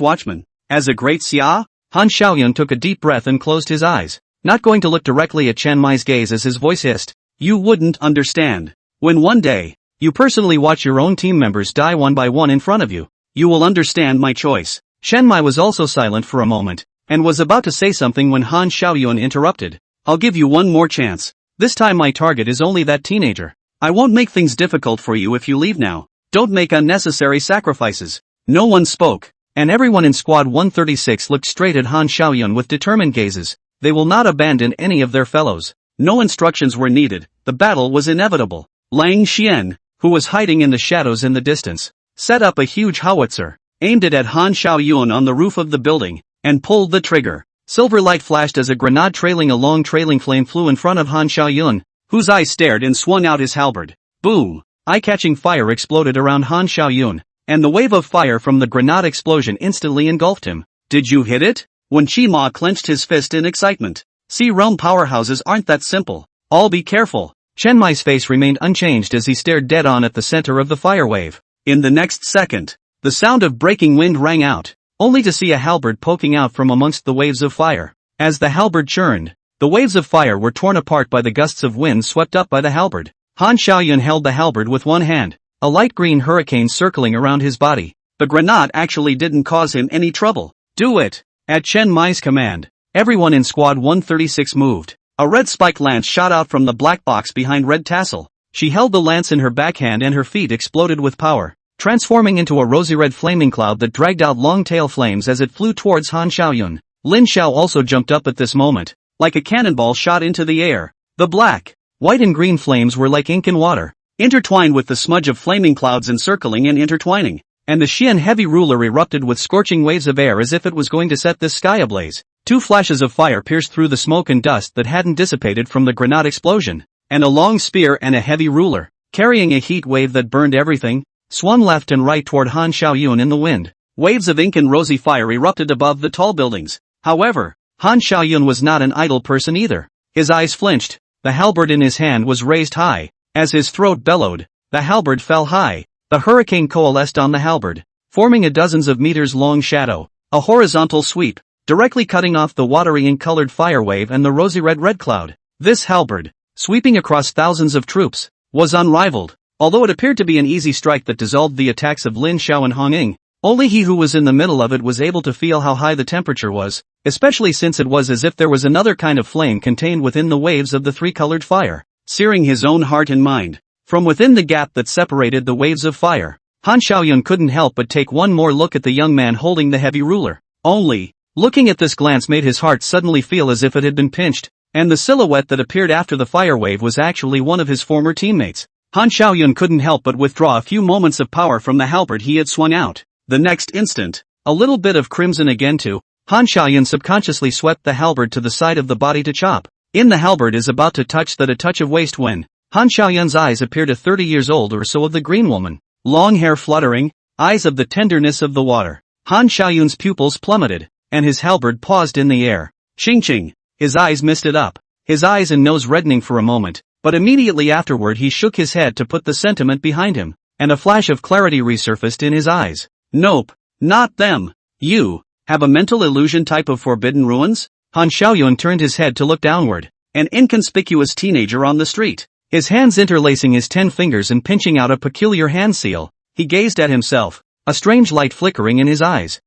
Watchman? As a great Xia?" Han Xiaoyun took a deep breath and closed his eyes, not going to look directly at Chen Mai's gaze as his voice hissed. "You wouldn't understand. When one day, you personally watch your own team members die one by one in front of you, you will understand my choice." Chen Mai was also silent for a moment, and was about to say something when Han Xiaoyun interrupted. "I'll give you one more chance. This time my target is only that teenager. I won't make things difficult for you if you leave now. Don't make unnecessary sacrifices." No one spoke, and everyone in Squad 136 looked straight at Han Xiaoyun with determined gazes. They will not abandon any of their fellows. No instructions were needed, the battle was inevitable. Lang Xian, who was hiding in the shadows in the distance, set up a huge howitzer, aimed it at Han Xiaoyun on the roof of the building, and pulled the trigger. Silver light flashed as a grenade trailing a long trailing flame flew in front of Han Xiaoyun, whose eyes stared and swung out his halberd. Boom! Eye-catching fire exploded around Han Xiaoyun, and the wave of fire from the grenade explosion instantly engulfed him. "Did you hit it?" Wen Qima clenched his fist in excitement. Sea realm powerhouses aren't that simple. All be careful. Chen Mai's face remained unchanged as he stared dead on at the center of the fire wave. In the next second, the sound of breaking wind rang out, only to see a halberd poking out from amongst the waves of fire. As the halberd churned, the waves of fire were torn apart by the gusts of wind swept up by the halberd. Han Xiaoyun held the halberd with one hand, a light green hurricane circling around his body. The grenade actually didn't cause him any trouble. "Do it!" At Chen Mai's command, everyone in Squad 136 moved. A red spiked lance shot out from the black box behind Red Tassel. She held the lance in her backhand and her feet exploded with power, transforming into a rosy red flaming cloud that dragged out long tail flames as it flew towards Han Xiaoyun. Lin Xiao also jumped up at this moment, like a cannonball shot into the air. The black, white and green flames were like ink and water, intertwined with the smudge of flaming clouds encircling and intertwining, and the Xian heavy ruler erupted with scorching waves of air as if it was going to set this sky ablaze. 2 flashes of fire pierced through the smoke and dust that hadn't dissipated from the grenade explosion, and a long spear and a heavy ruler, carrying a heat wave that burned everything, swung left and right toward Han Xiaoyun in the wind. Waves of ink and rosy fire erupted above the tall buildings. However, Han Xiaoyun was not an idle person either. His eyes flinched, the halberd in his hand was raised high. As his throat bellowed, the halberd fell high. The hurricane coalesced on the halberd, forming a dozens of meters long shadow, a horizontal sweep, directly cutting off the watery ink-colored fire wave and the rosy red cloud. This halberd, sweeping across thousands of troops, was unrivaled. Although it appeared to be an easy strike that dissolved the attacks of Lin Xiao and Hong Ying, only he who was in the middle of it was able to feel how high the temperature was, especially since it was as if there was another kind of flame contained within the waves of the three-colored fire, searing his own heart and mind. From within the gap that separated the waves of fire, Han Xiaoyun couldn't help but take one more look at the young man holding the heavy ruler. Only, looking at this glance made his heart suddenly feel as if it had been pinched, and the silhouette that appeared after the fire wave was actually one of his former teammates. Han Xiaoyun couldn't help but withdraw a few moments of power from the halberd he had swung out. The next instant, a little bit of crimson again too, Han Xiaoyun subconsciously swept the halberd to the side of the body to chop. In the halberd is about to touch that a touch of waste when Han Xiaoyun's eyes appeared a 30 years old or so of the green woman. Long hair fluttering, eyes of the tenderness of the water. Han Xiaoyun's pupils plummeted, and his halberd paused in the air. Ching. His eyes misted up, his eyes and nose reddening for a moment, but immediately afterward he shook his head to put the sentiment behind him, and a flash of clarity resurfaced in his eyes. Nope, not them. You have a mental illusion type of forbidden ruins? Han Xiaoyun turned his head to look downward, an inconspicuous teenager on the street. His hands interlacing his 10 fingers and pinching out a peculiar hand seal, he gazed at himself, a strange light flickering in his eyes.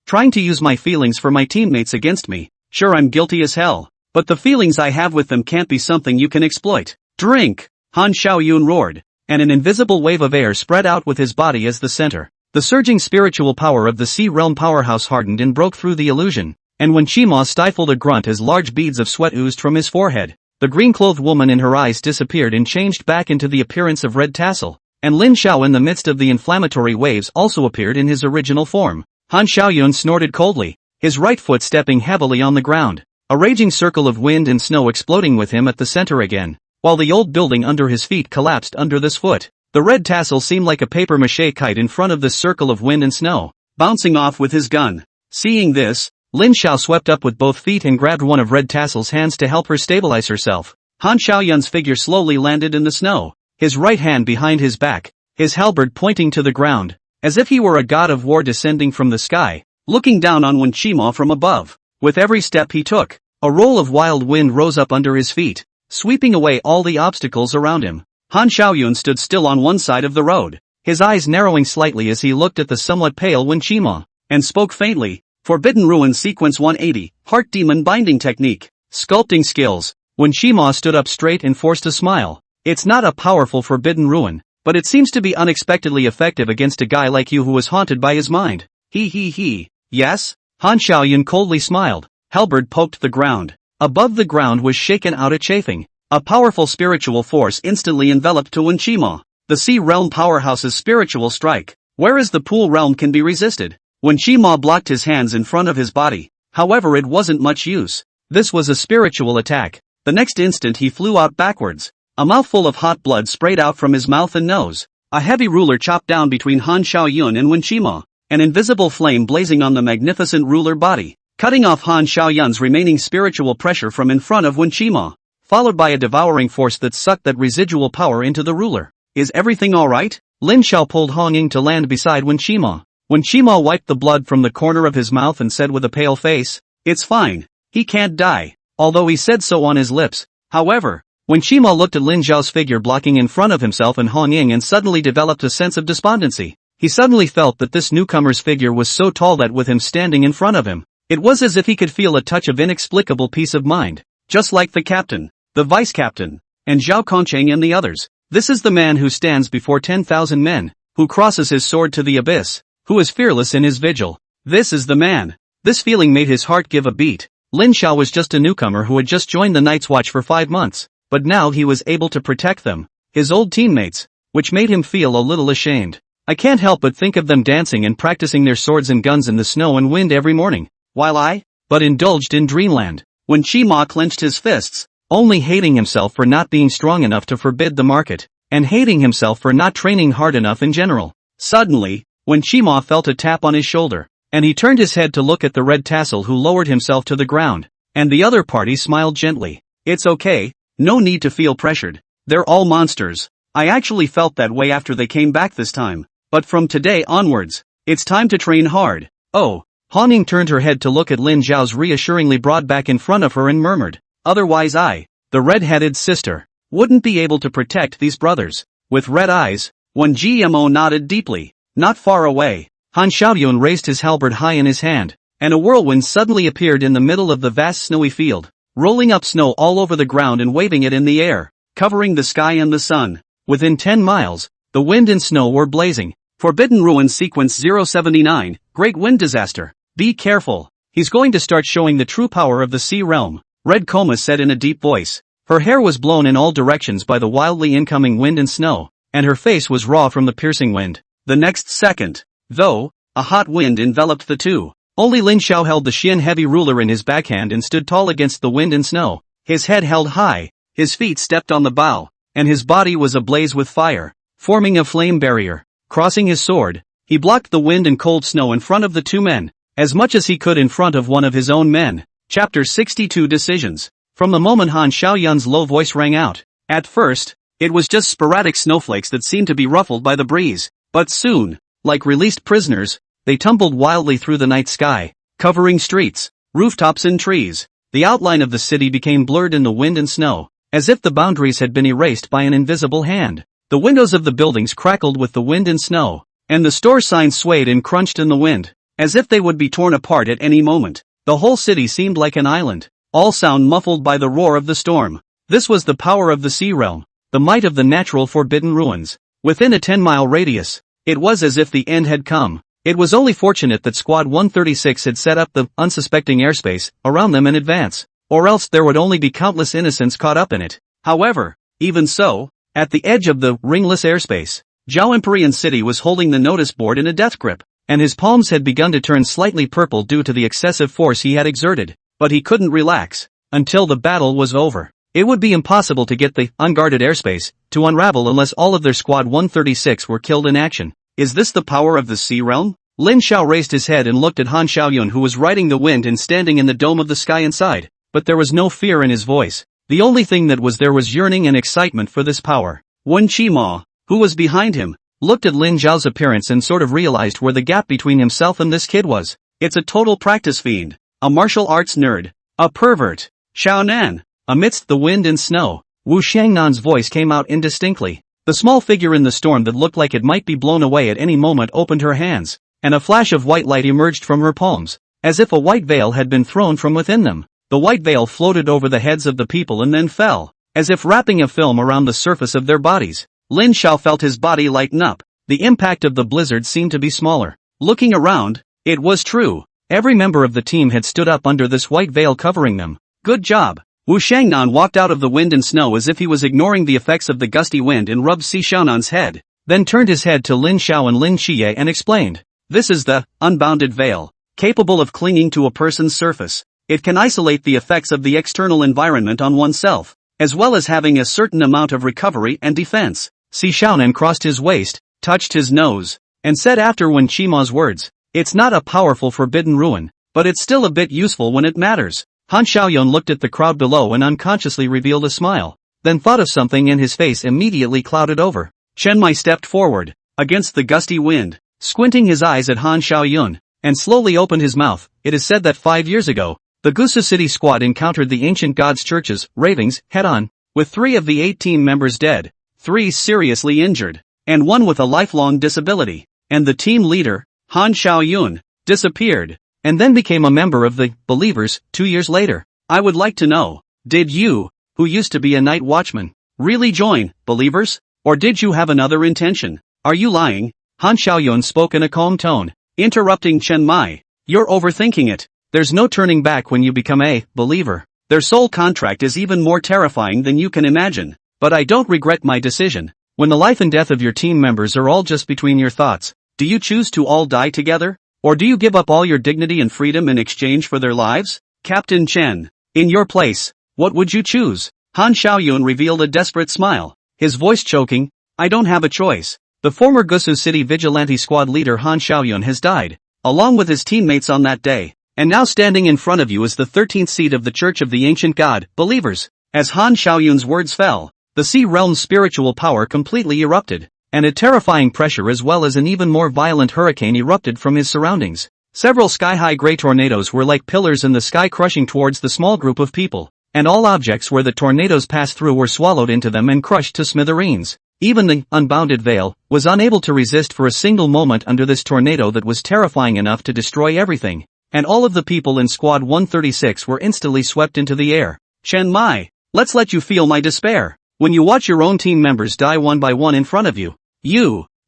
Trying to use my feelings for my teammates against me. Sure, I'm guilty as hell, but the feelings I have with them can't be something you can exploit. Drink! Han Xiaoyun roared, and an invisible wave of air spread out with his body as the center. The surging spiritual power of the Sea Realm powerhouse hardened and broke through the illusion, and when Qima stifled a grunt as large beads of sweat oozed from his forehead, the green-clothed woman in her eyes disappeared and changed back into the appearance of Red Tassel, and Lin Xiao in the midst of the inflammatory waves also appeared in his original form. Han Xiaoyun snorted coldly, his right foot stepping heavily on the ground, a raging circle of wind and snow exploding with him at the center again, while the old building under his feet collapsed under this foot. The Red Tassel seemed like a papier-mâché kite in front of this circle of wind and snow, bouncing off with his gun. Seeing this, Lin Xiao swept up with both feet and grabbed one of Red Tassel's hands to help her stabilize herself. Han Xiaoyun's figure slowly landed in the snow, his right hand behind his back, his halberd pointing to the ground, as if he were a god of war descending from the sky, looking down on Wen Qima from above. With every step he took, a roll of wild wind rose up under his feet, sweeping away all the obstacles around him. Han Xiaoyun stood still on one side of the road, his eyes narrowing slightly as he looked at the somewhat pale Wen Qima, and spoke faintly. Forbidden Ruin Sequence 180, Heart Demon Binding Technique, Sculpting Skills. When Qima stood up straight and forced a smile. It's not a powerful Forbidden Ruin, but it seems to be unexpectedly effective against a guy like you who was haunted by his mind. He. Yes? Han Xiaoyun coldly smiled. Halberd poked the ground. Above the ground was shaken out a chafing. A powerful spiritual force instantly enveloped Wen Qima. The Sea Realm powerhouse's spiritual strike, whereas the Pool Realm can be resisted. Wen Qima blocked his hands in front of his body, however it wasn't much use. This was a spiritual attack. The next instant he flew out backwards. A mouthful of hot blood sprayed out from his mouth and nose. A heavy ruler chopped down between Han Xiaoyun and Wen Qima, an invisible flame blazing on the magnificent ruler body, cutting off Han Xiaoyun's remaining spiritual pressure from in front of Wen Qima, followed by a devouring force that sucked that residual power into the ruler. Is everything alright? Lin Xiao pulled Hong Ying to land beside Wen Qima. Wen Qima wiped the blood from the corner of his mouth and said with a pale face, "It's fine. He can't die." Although he said so on his lips, however, Wen Qima looked at Lin Xiao's figure blocking in front of himself and Hong Ying and suddenly developed a sense of despondency. He suddenly felt that this newcomer's figure was so tall that with him standing in front of him, it was as if he could feel a touch of inexplicable peace of mind. Just like the captain, the vice-captain, and Zhao Kongcheng and the others. This is the man who stands before 10,000 men, who crosses his sword to the abyss, who is fearless in his vigil. This is the man. This feeling made his heart give a beat. Lin Xiao was just a newcomer who had just joined the Night's Watch for 5 months, but now he was able to protect them, his old teammates, which made him feel a little ashamed. I can't help but think of them dancing and practicing their swords and guns in the snow and wind every morning, while I, but indulged in dreamland. When Qima clenched his fists, only hating himself for not being strong enough to forbid the market, and hating himself for not training hard enough in general. Suddenly, when Qima felt a tap on his shoulder, and he turned his head to look at the Red Tassel who lowered himself to the ground, and the other party smiled gently. It's okay, no need to feel pressured. They're all monsters. I actually felt that way after they came back this time. But from today onwards, it's time to train hard. Oh, Hong Ying turned her head to look at Lin Zhao's reassuringly brought back in front of her and murmured, otherwise I, the red-headed sister, wouldn't be able to protect these brothers. with red eyes. One GMO nodded deeply. Not far away, Han Xiaoyun raised his halberd high in his hand, and a whirlwind suddenly appeared in the middle of the vast snowy field, rolling up snow all over the ground and waving it in the air, covering the sky and the sun. Within 10 miles, the wind and snow were blazing. Forbidden Ruin Sequence 079, Great Wind Disaster. Be careful. He's going to start showing the true power of the sea realm, Red Coma said in a deep voice. Her hair was blown in all directions by the wildly incoming wind and snow, and her face was raw from the piercing wind. The next second, though, a hot wind enveloped the two. Only Lin Xiao held the Xian heavy ruler in his backhand and stood tall against the wind and snow, his head held high, his feet stepped on the bow, and his body was ablaze with fire, forming a flame barrier. Crossing his sword, he blocked the wind and cold snow in front of the two men, as much as he could in front of one of his own men. Chapter 62 Decisions. From the moment Han Xiaoyun's low voice rang out, at first, it was just sporadic snowflakes that seemed to be ruffled by the breeze, but soon, like released prisoners, they tumbled wildly through the night sky, covering streets, rooftops and trees. The outline of the city became blurred in the wind and snow, as if the boundaries had been erased by an invisible hand. The windows of the buildings crackled with the wind and snow, and the store signs swayed and crunched in the wind, as if they would be torn apart at any moment. The whole city seemed like an island, all sound muffled by the roar of the storm. This was the power of the sea realm, the might of the natural forbidden ruins. Within a 10-mile radius, it was as if the end had come. It was only fortunate that Squad 136 had set up the unsuspecting airspace around them in advance, or else there would only be countless innocents caught up in it. However, even so, at the edge of the ringless airspace, Zhao Empyrean City was holding the notice board in a death grip, and his palms had begun to turn slightly purple due to the excessive force he had exerted. But he couldn't relax until the battle was over. It would be impossible to get the unguarded airspace to unravel unless all of their Squad 136 were killed in action. Is this the power of the sea realm? Lin Xiao raised his head and looked at Han Xiaoyun, who was riding the wind and standing in the dome of the sky inside, but there was no fear in his voice. The only thing that was there was yearning and excitement for this power. Wen Qima, who was behind him, looked at Lin Xiao's appearance and sort of realized where the gap between himself and this kid was. It's a total practice fiend, a martial arts nerd, a pervert. Xiaonan. Amidst the wind and snow, Wu Xiangnan's voice came out indistinctly. The small figure in the storm that looked like it might be blown away at any moment opened her hands, and a flash of white light emerged from her palms, as if a white veil had been thrown from within them. The white veil floated over the heads of the people and then fell, as if wrapping a film around the surface of their bodies. Lin Xiao felt his body lighten up. The impact of the blizzard seemed to be smaller. Looking around, it was true. Every member of the team had stood up under this white veil covering them. Good job. Wu Xiangnan walked out of the wind and snow as if he was ignoring the effects of the gusty wind and rubbed Si Xiaonan's head, then turned his head to Lin Xiao and Lin Qiye and explained. This is the unbounded veil, capable of clinging to a person's surface. It can isolate the effects of the external environment on oneself, as well as having a certain amount of recovery and defense. Si Xiaonan crossed his waist, touched his nose, and said after Wen Qima's words, it's not a powerful forbidden ruin, but it's still a bit useful when it matters. Han Xiaoyun looked at the crowd below and unconsciously revealed a smile, then thought of something and his face immediately clouded over. Chen Mai stepped forward, against the gusty wind, squinting his eyes at Han Xiaoyun, and slowly opened his mouth. It is said that 5 years ago, the Gusu City squad encountered the ancient gods' churches, ravings, head-on, with 3 of the 8 team members dead, 3 seriously injured, and 1 with a lifelong disability, and the team leader, Han Xiaoyun, disappeared, and then became a member of the Believers 2 years later. I would like to know, did you, who used to be a night watchman, really join Believers? Or did you have another intention? Are you lying? Han Xiaoyun spoke in a calm tone, interrupting Chen Mai. You're overthinking it. There's no turning back when you become a believer. Their soul contract is even more terrifying than you can imagine. But I don't regret my decision. When the life and death of your team members are all just between your thoughts, do you choose to all die together? Or do you give up all your dignity and freedom in exchange for their lives? Captain Chen, in your place, what would you choose? Han Xiaoyun revealed a desperate smile, his voice choking. I don't have a choice. The former Gusu City Vigilante Squad leader Han Xiaoyun has died, along with his teammates on that day, and now standing in front of you is the 13th seat of the Church of the Ancient God, Believers. As Han Xiaoyun's words fell, the sea realm's spiritual power completely erupted, and a terrifying pressure as well as an even more violent hurricane erupted from his surroundings. Several sky-high gray tornadoes were like pillars in the sky crushing towards the small group of people, and all objects where the tornadoes passed through were swallowed into them and crushed to smithereens. Even the unbounded veil was unable to resist for a single moment under this tornado that was terrifying enough to destroy everything. And all of the people in Squad 136 were instantly swept into the air. Chen Mai, let's let you feel my despair. When you watch your own team members die one by one in front of you,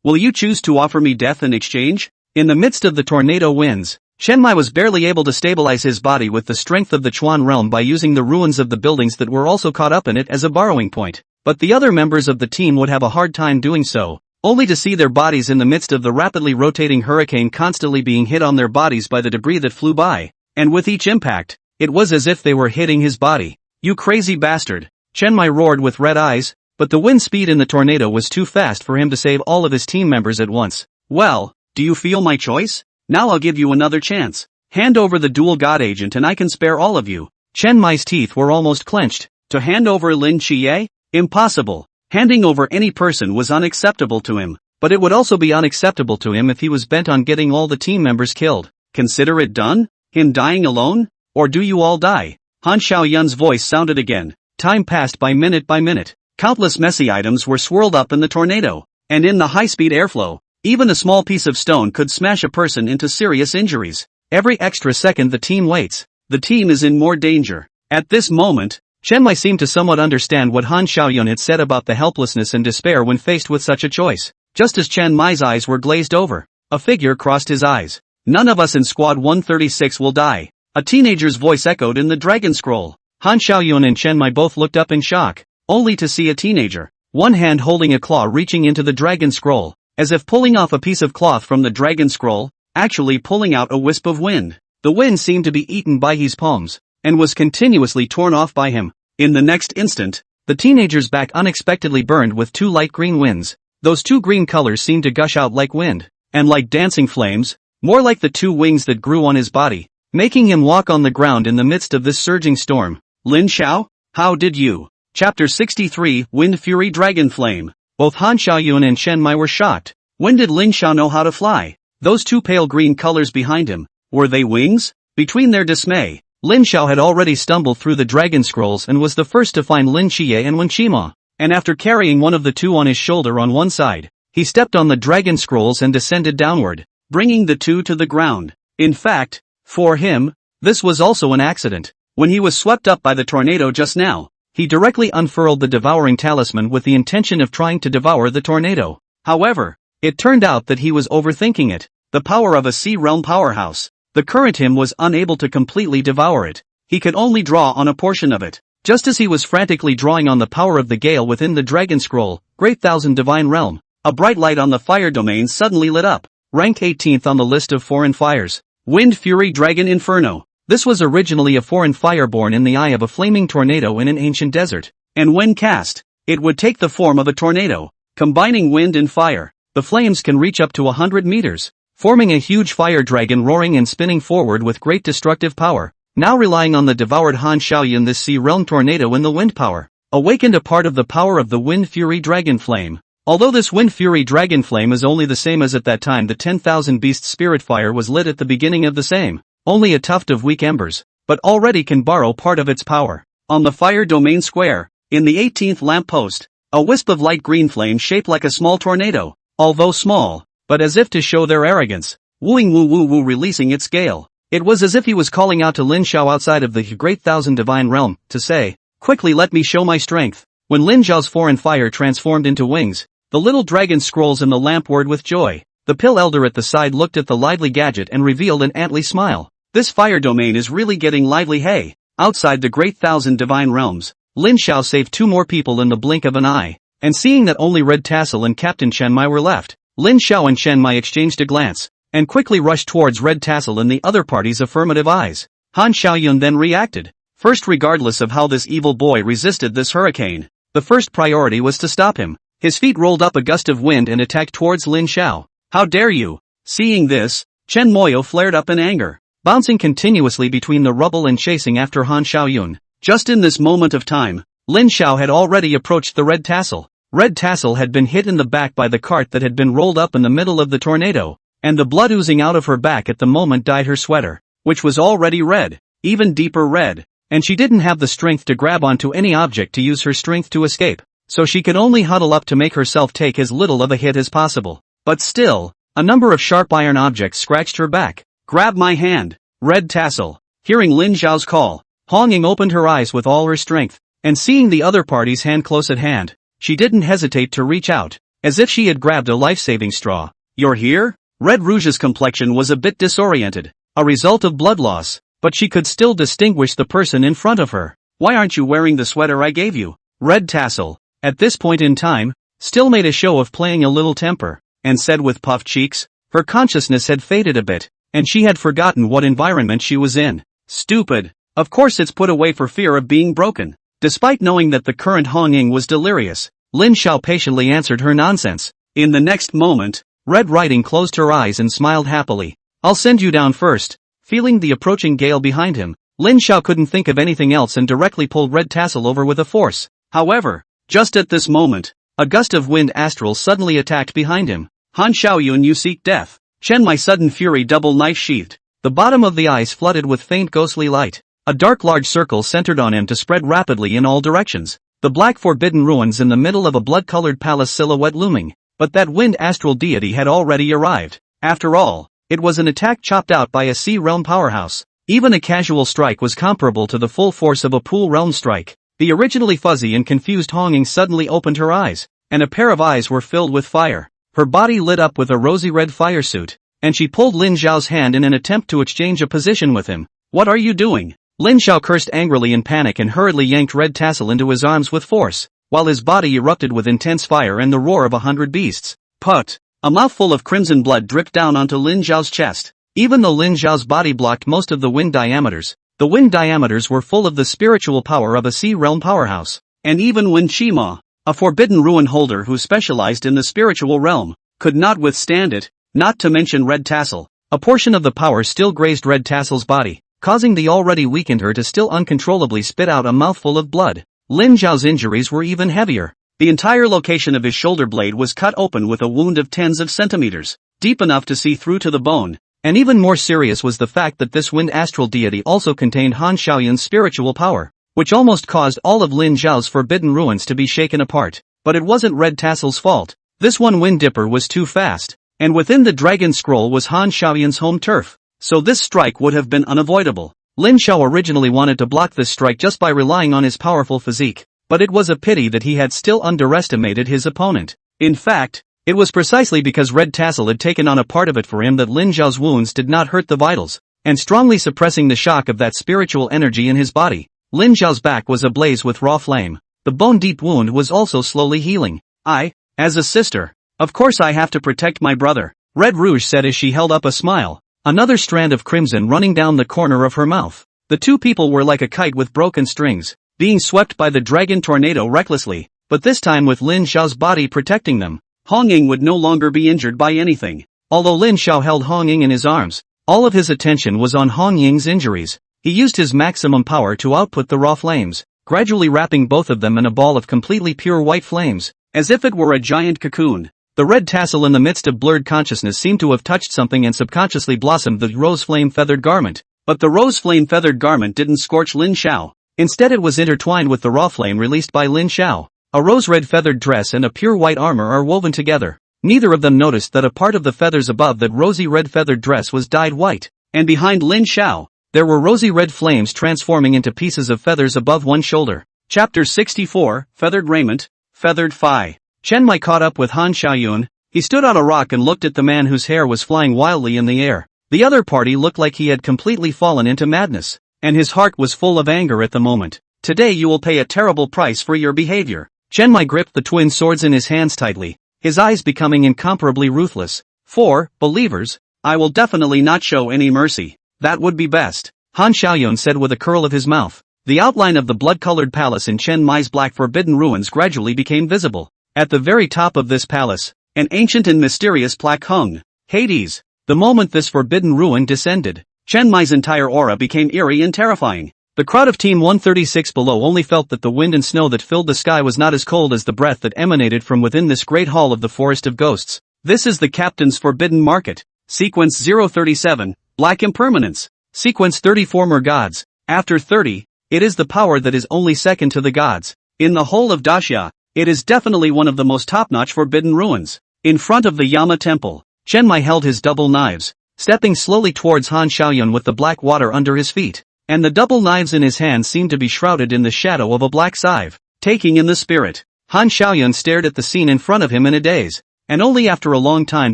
will you choose to offer me death in exchange? In the midst of the tornado winds, Chen Mai was barely able to stabilize his body with the strength of the Chuan realm by using the ruins of the buildings that were also caught up in it as a borrowing point. But the other members of the team would have a hard time doing so, only to see their bodies in the midst of the rapidly rotating hurricane constantly being hit on their bodies by the debris that flew by, and with each impact, it was as if they were hitting his body. You crazy bastard! Chen Mai roared with red eyes, but the wind speed in the tornado was too fast for him to save all of his team members at once. Well, do you feel my choice? Now I'll give you another chance. Hand over the dual god agent and I can spare all of you. Chen Mai's teeth were almost clenched. To hand over Lin Qiye? Impossible. Handing over any person was unacceptable to him, but it would also be unacceptable to him if he was bent on getting all the team members killed. Consider it done? Him dying alone? Or do you all die? Han Xiaoyun's voice sounded again. Time passed by minute. Countless messy items were swirled up in the tornado, and in the high-speed airflow, even a small piece of stone could smash a person into serious injuries. Every extra second the team waits, the team is in more danger. At this moment, Chen Mai seemed to somewhat understand what Han Xiaoyun had said about the helplessness and despair when faced with such a choice. Just as Chen Mai's eyes were glazed over, a figure crossed his eyes. None of us in Squad 136 will die. A teenager's voice echoed in the dragon scroll. Han Xiaoyun and Chen Mai both looked up in shock, only to see a teenager, one hand holding a claw reaching into the dragon scroll, as if pulling off a piece of cloth from the dragon scroll, actually pulling out a wisp of wind. The wind seemed to be eaten by his palms, and was continuously torn off by him. In the next instant, the teenager's back unexpectedly burned with two light green winds. Those two green colors seemed to gush out like wind, and like dancing flames, more like the two wings that grew on his body, making him walk on the ground in the midst of this surging storm. Lin Xiao, how did you? Chapter 63, Wind Fury Dragon Flame. Both Han Xiaoyun and Chen Mai were shocked. When did Lin Xiao know how to fly? Those two pale green colors behind him, were they wings? Between their dismay, Lin Xiao had already stumbled through the dragon scrolls and was the first to find Lin Qiye and Wen Qima, and after carrying one of the two on his shoulder on one side, he stepped on the dragon scrolls and descended downward, bringing the two to the ground. In fact, for him, this was also an accident. When he was swept up by the tornado just now, he directly unfurled the devouring talisman with the intention of trying to devour the tornado. However, it turned out that he was overthinking it. The power of a sea realm powerhouse. The current him was unable to completely devour it. He could only draw on a portion of it. Just as he was frantically drawing on the power of the gale within the dragon scroll, Great Thousand Divine Realm, a bright light on the fire domain suddenly lit up. Ranked 18th on the list of foreign fires. Wind Fury Dragon Inferno. This was originally a foreign fire born in the eye of a flaming tornado in an ancient desert, and when cast, it would take the form of a tornado, combining wind and fire. The flames can reach up to 100 meters, forming a huge fire dragon roaring and spinning forward with great destructive power. Now relying on the devoured Han Xiaoyun, this sea realm tornado in the wind power, awakened a part of the power of the Wind Fury Dragon Flame. Although this Wind Fury Dragon Flame is only the same as at that time the 10,000 Beast Spirit Fire was lit at the beginning of the same, only a tuft of weak embers, but already can borrow part of its power. On the fire domain square, in the 18th lamppost, a wisp of light green flame shaped like a small tornado, although small, but as if to show their arrogance, wooing woo woo woo releasing its gale. It was as if he was calling out to Lin Xiao outside of the Great Thousand Divine Realm, to say, quickly let me show my strength. When Lin Xiao's foreign fire transformed into wings, the little dragon scrolls in the lamp whirred with joy. The pill elder at the side looked at the lively gadget and revealed an antly smile. This fire domain is really getting lively. Hey, outside the Great Thousand Divine Realms, Lin Xiao saved two more people in the blink of an eye, and seeing that only Red Tassel and Captain Chen Mai were left, Lin Xiao and Chen Mai exchanged a glance, and quickly rushed towards Red Tassel and the other party's affirmative eyes. Han Xiaoyun then reacted. First, regardless of how this evil boy resisted this hurricane, the first priority was to stop him. His feet rolled up a gust of wind and attacked towards Lin Xiao. How dare you! Seeing this, Chen Moyo flared up in anger, bouncing continuously between the rubble and chasing after Han Xiaoyun. Just in this moment of time, Lin Xiao had already approached the Red Tassel. Red Tassel had been hit in the back by the cart that had been rolled up in the middle of the tornado, and the blood oozing out of her back at the moment dyed her sweater, which was already red, even deeper red, and she didn't have the strength to grab onto any object to use her strength to escape. so she could only huddle up to make herself take as little of a hit as possible. But still, a number of sharp iron objects scratched her back. Grab my hand, Red Tassel. Hearing Lin Zhao's call, Hong Ying opened her eyes with all her strength, and seeing the other party's hand close at hand, she didn't hesitate to reach out, as if she had grabbed a life-saving straw. You're here? Red Rouge's complexion was a bit disoriented, a result of blood loss, but she could still distinguish the person in front of her. Why aren't you wearing the sweater I gave you? Red Tassel, at this point in time, still made a show of playing a little temper, and said with puffed cheeks. Her consciousness had faded a bit, and she had forgotten what environment she was in. Stupid. Of course it's put away for fear of being broken. Despite knowing that the current Hong Ying was delirious, Lin Xiao patiently answered her nonsense. In the next moment, Red Riding closed her eyes and smiled happily. I'll send you down first. Feeling the approaching gale behind him, Lin Xiao couldn't think of anything else and directly pulled Red Tassel over with a force. However, just at this moment, a gust of wind astral suddenly attacked behind him. Han Xiaoyun, you seek death. Chen Mai sudden fury double knife sheathed. The bottom of the eyes flooded with faint ghostly light. A dark large circle centered on him to spread rapidly in all directions. The black forbidden ruins in the middle of a blood-colored palace silhouette looming. But that wind astral deity had already arrived. After all, it was an attack chopped out by a sea realm powerhouse. Even a casual strike was comparable to the full force of a pool realm strike. The originally fuzzy and confused Hong Ying suddenly opened her eyes, and a pair of eyes were filled with fire. Her body lit up with a rosy red fire suit, and she pulled Lin Zhao's hand in an attempt to exchange a position with him. What are you doing? Lin Xiao cursed angrily in panic and hurriedly yanked Red Tassel into his arms with force, while his body erupted with intense fire and the roar of 100 beasts. Put! A mouthful of crimson blood dripped down onto Lin Zhao's chest. Even though Lin Zhao's body blocked most of the wind diameters, the wind diameters were full of the spiritual power of a sea realm powerhouse. And even when Qima, a forbidden ruin holder who specialized in the spiritual realm, could not withstand it, not to mention Red Tassel. A portion of the power still grazed Red Tassel's body, causing the already weakened her to still uncontrollably spit out a mouthful of blood. Lin Zhao's injuries were even heavier. The entire location of his shoulder blade was cut open with a wound of tens of centimeters, deep enough to see through to the bone. And even more serious was the fact that this wind astral deity also contained Han Xiaoyun's spiritual power, which almost caused all of Lin Zhao's forbidden ruins to be shaken apart. But it wasn't Red Tassel's fault. This one wind dipper was too fast, and within the dragon scroll was Han Xiaoyun's home turf, so this strike would have been unavoidable. Lin Xiao originally wanted to block this strike just by relying on his powerful physique, but it was a pity that he had still underestimated his opponent. In fact, it was precisely because Red Tassel had taken on a part of it for him that Lin Zhao's wounds did not hurt the vitals, and strongly suppressing the shock of that spiritual energy in his body. Lin Zhao's back was ablaze with raw flame. The bone-deep wound was also slowly healing. As a sister, of course I have to protect my brother, Red Rouge said as she held up a smile, another strand of crimson running down the corner of her mouth. The two people were like a kite with broken strings, being swept by the dragon tornado recklessly, but this time with Lin Xiao's body protecting them. Hong Ying would no longer be injured by anything. Although Lin Xiao held Hong Ying in his arms, all of his attention was on Hong Ying's injuries. He used his maximum power to output the raw flames, gradually wrapping both of them in a ball of completely pure white flames, as if it were a giant cocoon. The Red Tassel in the midst of blurred consciousness seemed to have touched something and subconsciously blossomed the rose flame feathered garment. But the rose flame feathered garment didn't scorch Lin Xiao. Instead it was intertwined with the raw flame released by Lin Xiao. A rose red feathered dress and a pure white armor are woven together. Neither of them noticed that a part of the feathers above that rosy red feathered dress was dyed white, and behind Lin Xiao, there were rosy red flames transforming into pieces of feathers above one shoulder. Chapter 64, Feathered Raiment, Feathered Fi. Chen Mai caught up with Han Xiaoyun. He stood on a rock and looked at the man whose hair was flying wildly in the air. The other party looked like he had completely fallen into madness, and his heart was full of anger at the moment. Today you will pay a terrible price for your behavior. Chen Mai gripped the twin swords in his hands tightly, his eyes becoming incomparably ruthless. For, believers, I will definitely not show any mercy. That would be best, Han Xiaoyun said with a curl of his mouth. The outline of the blood-colored palace in Chen Mai's black forbidden ruins gradually became visible. At the very top of this palace, an ancient and mysterious plaque hung. Hades. The moment this forbidden ruin descended, Chen Mai's entire aura became eerie and terrifying. The crowd of Team 136 below only felt that the wind and snow that filled the sky was not as cold as the breath that emanated from within this great hall of the Forest of Ghosts. This is the Captain's Forbidden Market. Sequence 037, Black Impermanence. Sequence 30, Former Gods. After 30, it is the power that is only second to the gods. In the whole of Daxia, It is definitely one of the most top-notch forbidden ruins. In front of the Yama temple, Chen Mai held his double knives, stepping slowly towards Han Xiaoyun with the black water under his feet, and the double knives in his hands seemed to be shrouded in the shadow of a black scythe. Taking in the spirit, Han Xiaoyun stared at the scene in front of him in a daze, and only after a long time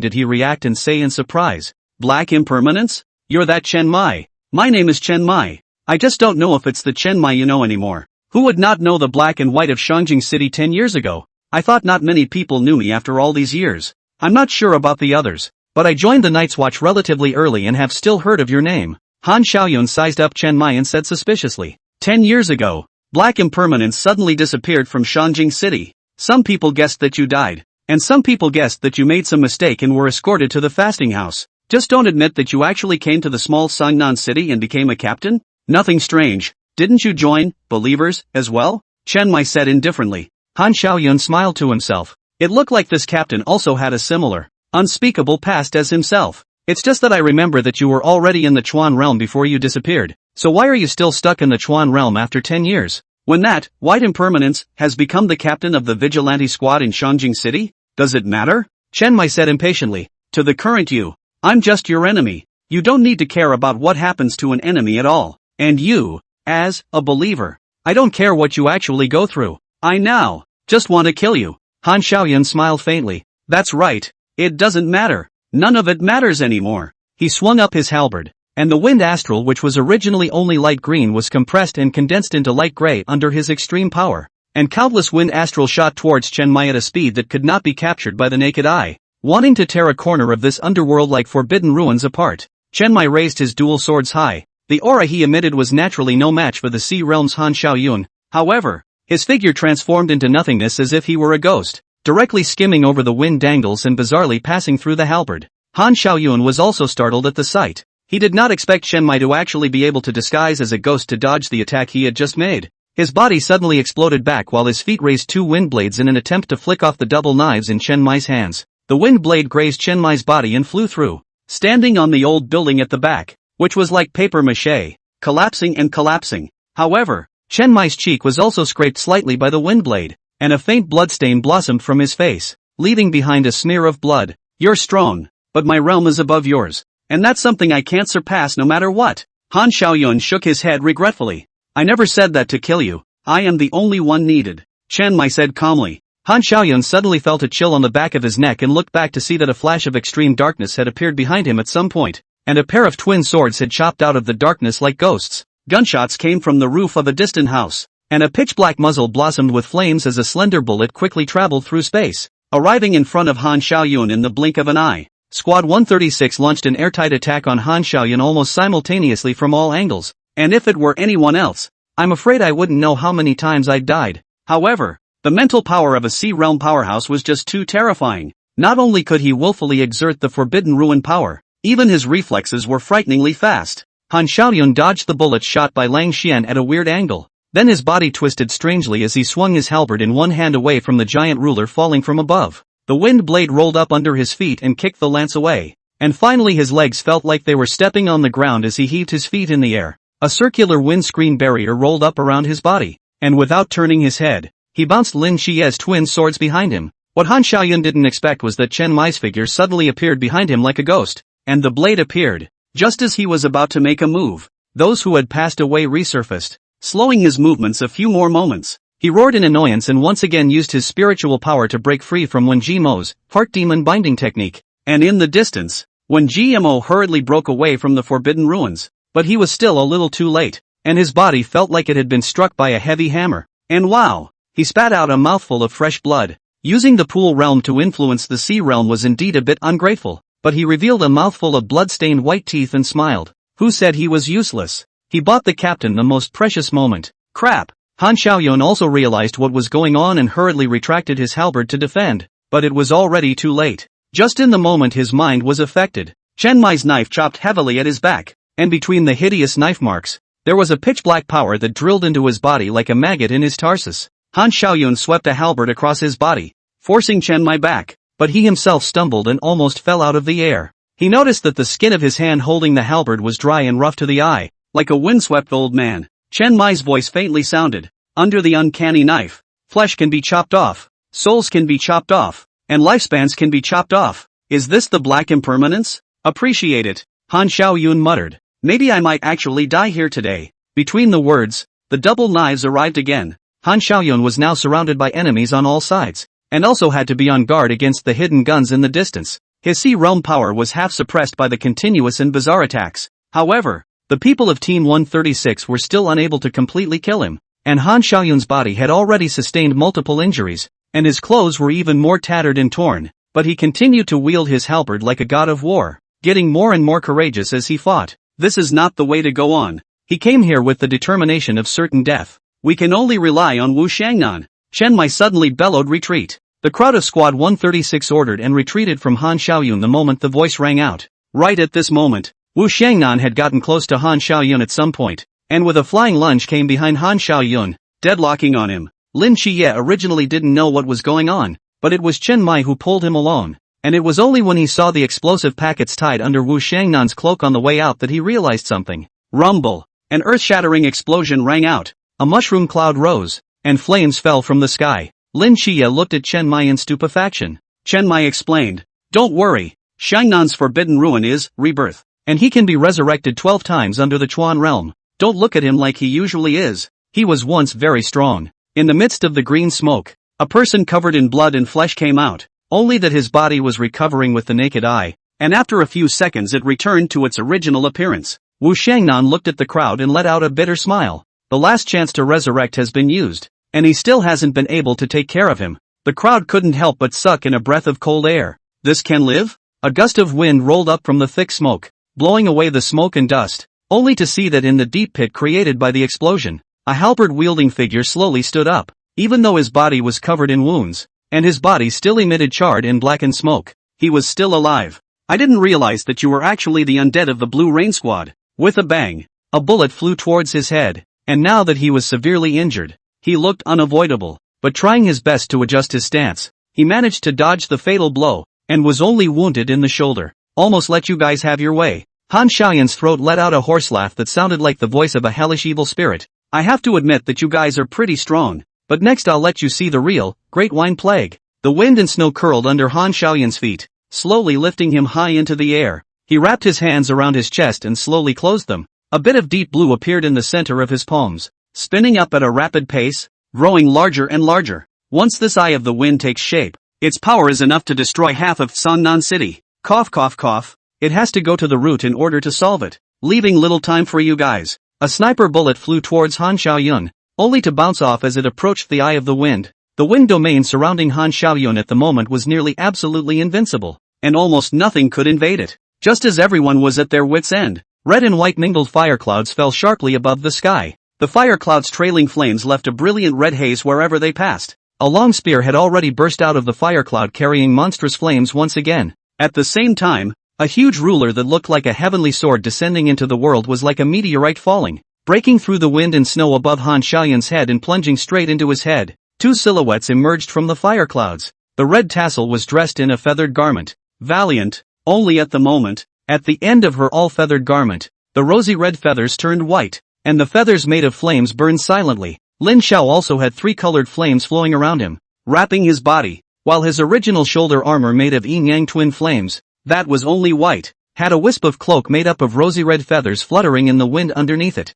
did he react and say in surprise, "Black impermanence? You're that Chen Mai." "My name is Chen Mai. I just don't know if it's the Chen Mai you know anymore. Who would not know the black and white of Shangjing City 10 years ago? I thought not many people knew me after all these years. I'm not sure about the others, but I joined the Night's Watch relatively early and have still heard of your name." Han Xiaoyun sized up Chen Mai and said suspiciously, 10 years ago, black impermanence suddenly disappeared from Shangjing City. Some people guessed that you died, and some people guessed that you made some mistake and were escorted to the fasting house. Just don't admit that you actually came to the small Sangnan city and became a captain? Nothing strange. Didn't you join believers as well? Chen Mai said indifferently. Han Xiaoyun smiled to himself. It looked like this captain also had a similar, unspeakable past as himself. It's just that I remember that you were already in the Chuan realm before you disappeared, so why are you still stuck in the Chuan realm after 10 years? When that, white impermanence, has become the captain of the vigilante squad in Shangjing City? Does it matter? Chen Mai said impatiently. To the current you, I'm just your enemy. You don't need to care about what happens to an enemy at all. And you, as a believer, I don't care what you actually go through. I now just want to kill you. Han Xiaoyun smiled faintly. That's right. It doesn't matter. None of it matters anymore. He swung up his halberd, and the wind astral, which was originally only light green, was compressed and condensed into light gray under his extreme power. And countless wind astral shot towards Chen Mai at a speed that could not be captured by the naked eye, wanting to tear a corner of this underworld-like forbidden ruins apart. Chen Mai raised his dual swords high. The aura he emitted was naturally no match for the Sea Realm's Han Xiaoyun. However, his figure transformed into nothingness as if he were a ghost, directly skimming over the wind dangles and bizarrely passing through the halberd. Han Xiaoyun was also startled at the sight. He did not expect Chen Mai to actually be able to disguise as a ghost to dodge the attack he had just made. His body suddenly exploded back while his feet raised two wind blades in an attempt to flick off the double knives in Chen Mai's hands. The wind blade grazed Chen Mai's body and flew through, standing on the old building at the back, which was like paper mache, collapsing and collapsing. However, Chen Mai's cheek was also scraped slightly by the wind blade, and a faint bloodstain blossomed from his face, leaving behind a smear of blood. You're strong, but my realm is above yours, and that's something I can't surpass no matter what. Han Xiaoyun shook his head regretfully. I never said that to kill you. I am the only one needed, Chen Mai said calmly. Han Xiaoyun suddenly felt a chill on the back of his neck and looked back to see that a flash of extreme darkness had appeared behind him at some point, and a pair of twin swords had chopped out of the darkness like ghosts. Gunshots came from the roof of a distant house, and a pitch-black muzzle blossomed with flames as a slender bullet quickly traveled through space, arriving in front of Han Xiaoyun in the blink of an eye. Squad 136 launched an airtight attack on Han Xiaoyun almost simultaneously from all angles, and if it were anyone else, I'm afraid I wouldn't know how many times I'd died. However, the mental power of a Sea Realm powerhouse was just too terrifying. Not only could he willfully exert the forbidden ruin power, even his reflexes were frighteningly fast. Han Xiaoyun dodged the bullets shot by Lang Xian at a weird angle. Then his body twisted strangely as he swung his halberd in one hand away from the giant ruler falling from above. The wind blade rolled up under his feet and kicked the lance away. And finally his legs felt like they were stepping on the ground as he heaved his feet in the air. A circular windscreen barrier rolled up around his body, and without turning his head, he bounced Lin Xie's twin swords behind him. What Han Xiaoyun didn't expect was that Chen Mai's figure suddenly appeared behind him like a ghost, and the blade appeared just as he was about to make a move. Those who had passed away resurfaced, slowing his movements a few more moments. He roared in annoyance and once again used his spiritual power to break free from Wen Jimo's heart demon binding technique. And in the distance, Wen Jimo hurriedly broke away from the forbidden ruins, but he was still a little too late, and his body felt like it had been struck by a heavy hammer. And wow! He spat out a mouthful of fresh blood. Using the pool realm to influence the sea realm was indeed a bit ungrateful, but he revealed a mouthful of blood-stained white teeth and smiled. Who said he was useless? He bought the captain the most precious moment. Crap! Han Xiaoyun also realized what was going on and hurriedly retracted his halberd to defend, but it was already too late. Just in the moment his mind was affected, Chen Mai's knife chopped heavily at his back, and between the hideous knife marks, there was a pitch-black power that drilled into his body like a maggot in his tarsus. Han Xiaoyun swept a halberd across his body, forcing Chen Mai back, but he himself stumbled and almost fell out of the air. He noticed that the skin of his hand holding the halberd was dry and rough to the eye, like a windswept old man. Chen Mai's voice faintly sounded. Under the uncanny knife, flesh can be chopped off. souls can be chopped off, and lifespans can be chopped off. Is this the black impermanence? Appreciate it, Han Xiaoyun muttered. Maybe I might actually die here today. Between the words, the double knives arrived again. Han Xiaoyun was now surrounded by enemies on all sides, and also had to be on guard against the hidden guns in the distance. His Sea Realm power was half suppressed by the continuous and bizarre attacks. However, the people of Team 136 were still unable to completely kill him, and Han Xiaoyun's body had already sustained multiple injuries, and his clothes were even more tattered and torn, but he continued to wield his halberd like a god of war, getting more and more courageous as he fought. This is not the way to go on. He came here with the determination of certain death. We can only rely on Wu Shangnan. Chen Mai suddenly bellowed retreat. The crowd of Squad 136 ordered and retreated from Han Xiaoyun the moment the voice rang out. Right at this moment, Wu Shangnan had gotten close to Han Xiaoyun at some point, and with a flying lunge came behind Han Xiaoyun, deadlocking on him. Lin Qiye originally didn't know what was going on, but it was Chen Mai who pulled him alone, and it was only when he saw the explosive packets tied under Wu Shangnan's cloak on the way out that he realized something. Rumble! An earth-shattering explosion rang out, a mushroom cloud rose, and flames fell from the sky. Lin Qiye looked at Chen Mai in stupefaction. Chen Mai explained, "Don't worry, Shangnan's forbidden ruin is rebirth, and he can be resurrected 12 times under the Chuan realm. Don't look at him like he usually is. He was once very strong." In the midst of the green smoke, a person covered in blood and flesh came out, only that his body was recovering with the naked eye, and after a few seconds it returned to its original appearance. Wu Shangnan looked at the crowd and let out a bitter smile. The last chance to resurrect has been used, and he still hasn't been able to take care of him. The crowd couldn't help but suck in a breath of cold air. This can live? A gust of wind rolled up from the thick smoke, blowing away the smoke and dust, only to see that in the deep pit created by the explosion, a halberd-wielding figure slowly stood up, even though his body was covered in wounds, and his body still emitted charred and blackened smoke. He was still alive. "I didn't realize that you were actually the undead of the Blue Rain Squad." With a bang, a bullet flew towards his head, and now that he was severely injured, he looked unavoidable, but trying his best to adjust his stance, he managed to dodge the fatal blow, and was only wounded in the shoulder. "Almost let you guys have your way." Han Xiaoyun's throat let out a horse laugh that sounded like the voice of a hellish evil spirit. "I have to admit that you guys are pretty strong, but next I'll let you see the real, great wine plague." The wind and snow curled under Han Xiaoyun's feet, slowly lifting him high into the air. He wrapped his hands around his chest and slowly closed them. A bit of deep blue appeared in the center of his palms, spinning up at a rapid pace, growing larger and larger. Once this eye of the wind takes shape, its power is enough to destroy half of Sangnan City. Cough cough cough. It has to go to the root in order to solve it, leaving little time for you guys. A sniper bullet flew towards Han Xiaoyun, only to bounce off as it approached the eye of the wind. The wind domain surrounding Han Xiaoyun at the moment was nearly absolutely invincible, and almost nothing could invade it. Just as everyone was at their wits' end, red and white mingled fire clouds fell sharply above the sky. The fire clouds' trailing flames left a brilliant red haze wherever they passed. A long spear had already burst out of the fire cloud carrying monstrous flames once again. At the same time, a huge ruler that looked like a heavenly sword descending into the world was like a meteorite falling, breaking through the wind and snow above Han Xiaoyun's head and plunging straight into his head. Two silhouettes emerged from the fire clouds. The red tassel was dressed in a feathered garment. Valiant, only at the moment. At the end of her all-feathered garment, the rosy red feathers turned white, and the feathers made of flames burned silently. Lin Xiao also had three colored flames flowing around him, wrapping his body, while his original shoulder armor made of yin-yang twin flames, that was only white, had a wisp of cloak made up of rosy red feathers fluttering in the wind underneath it.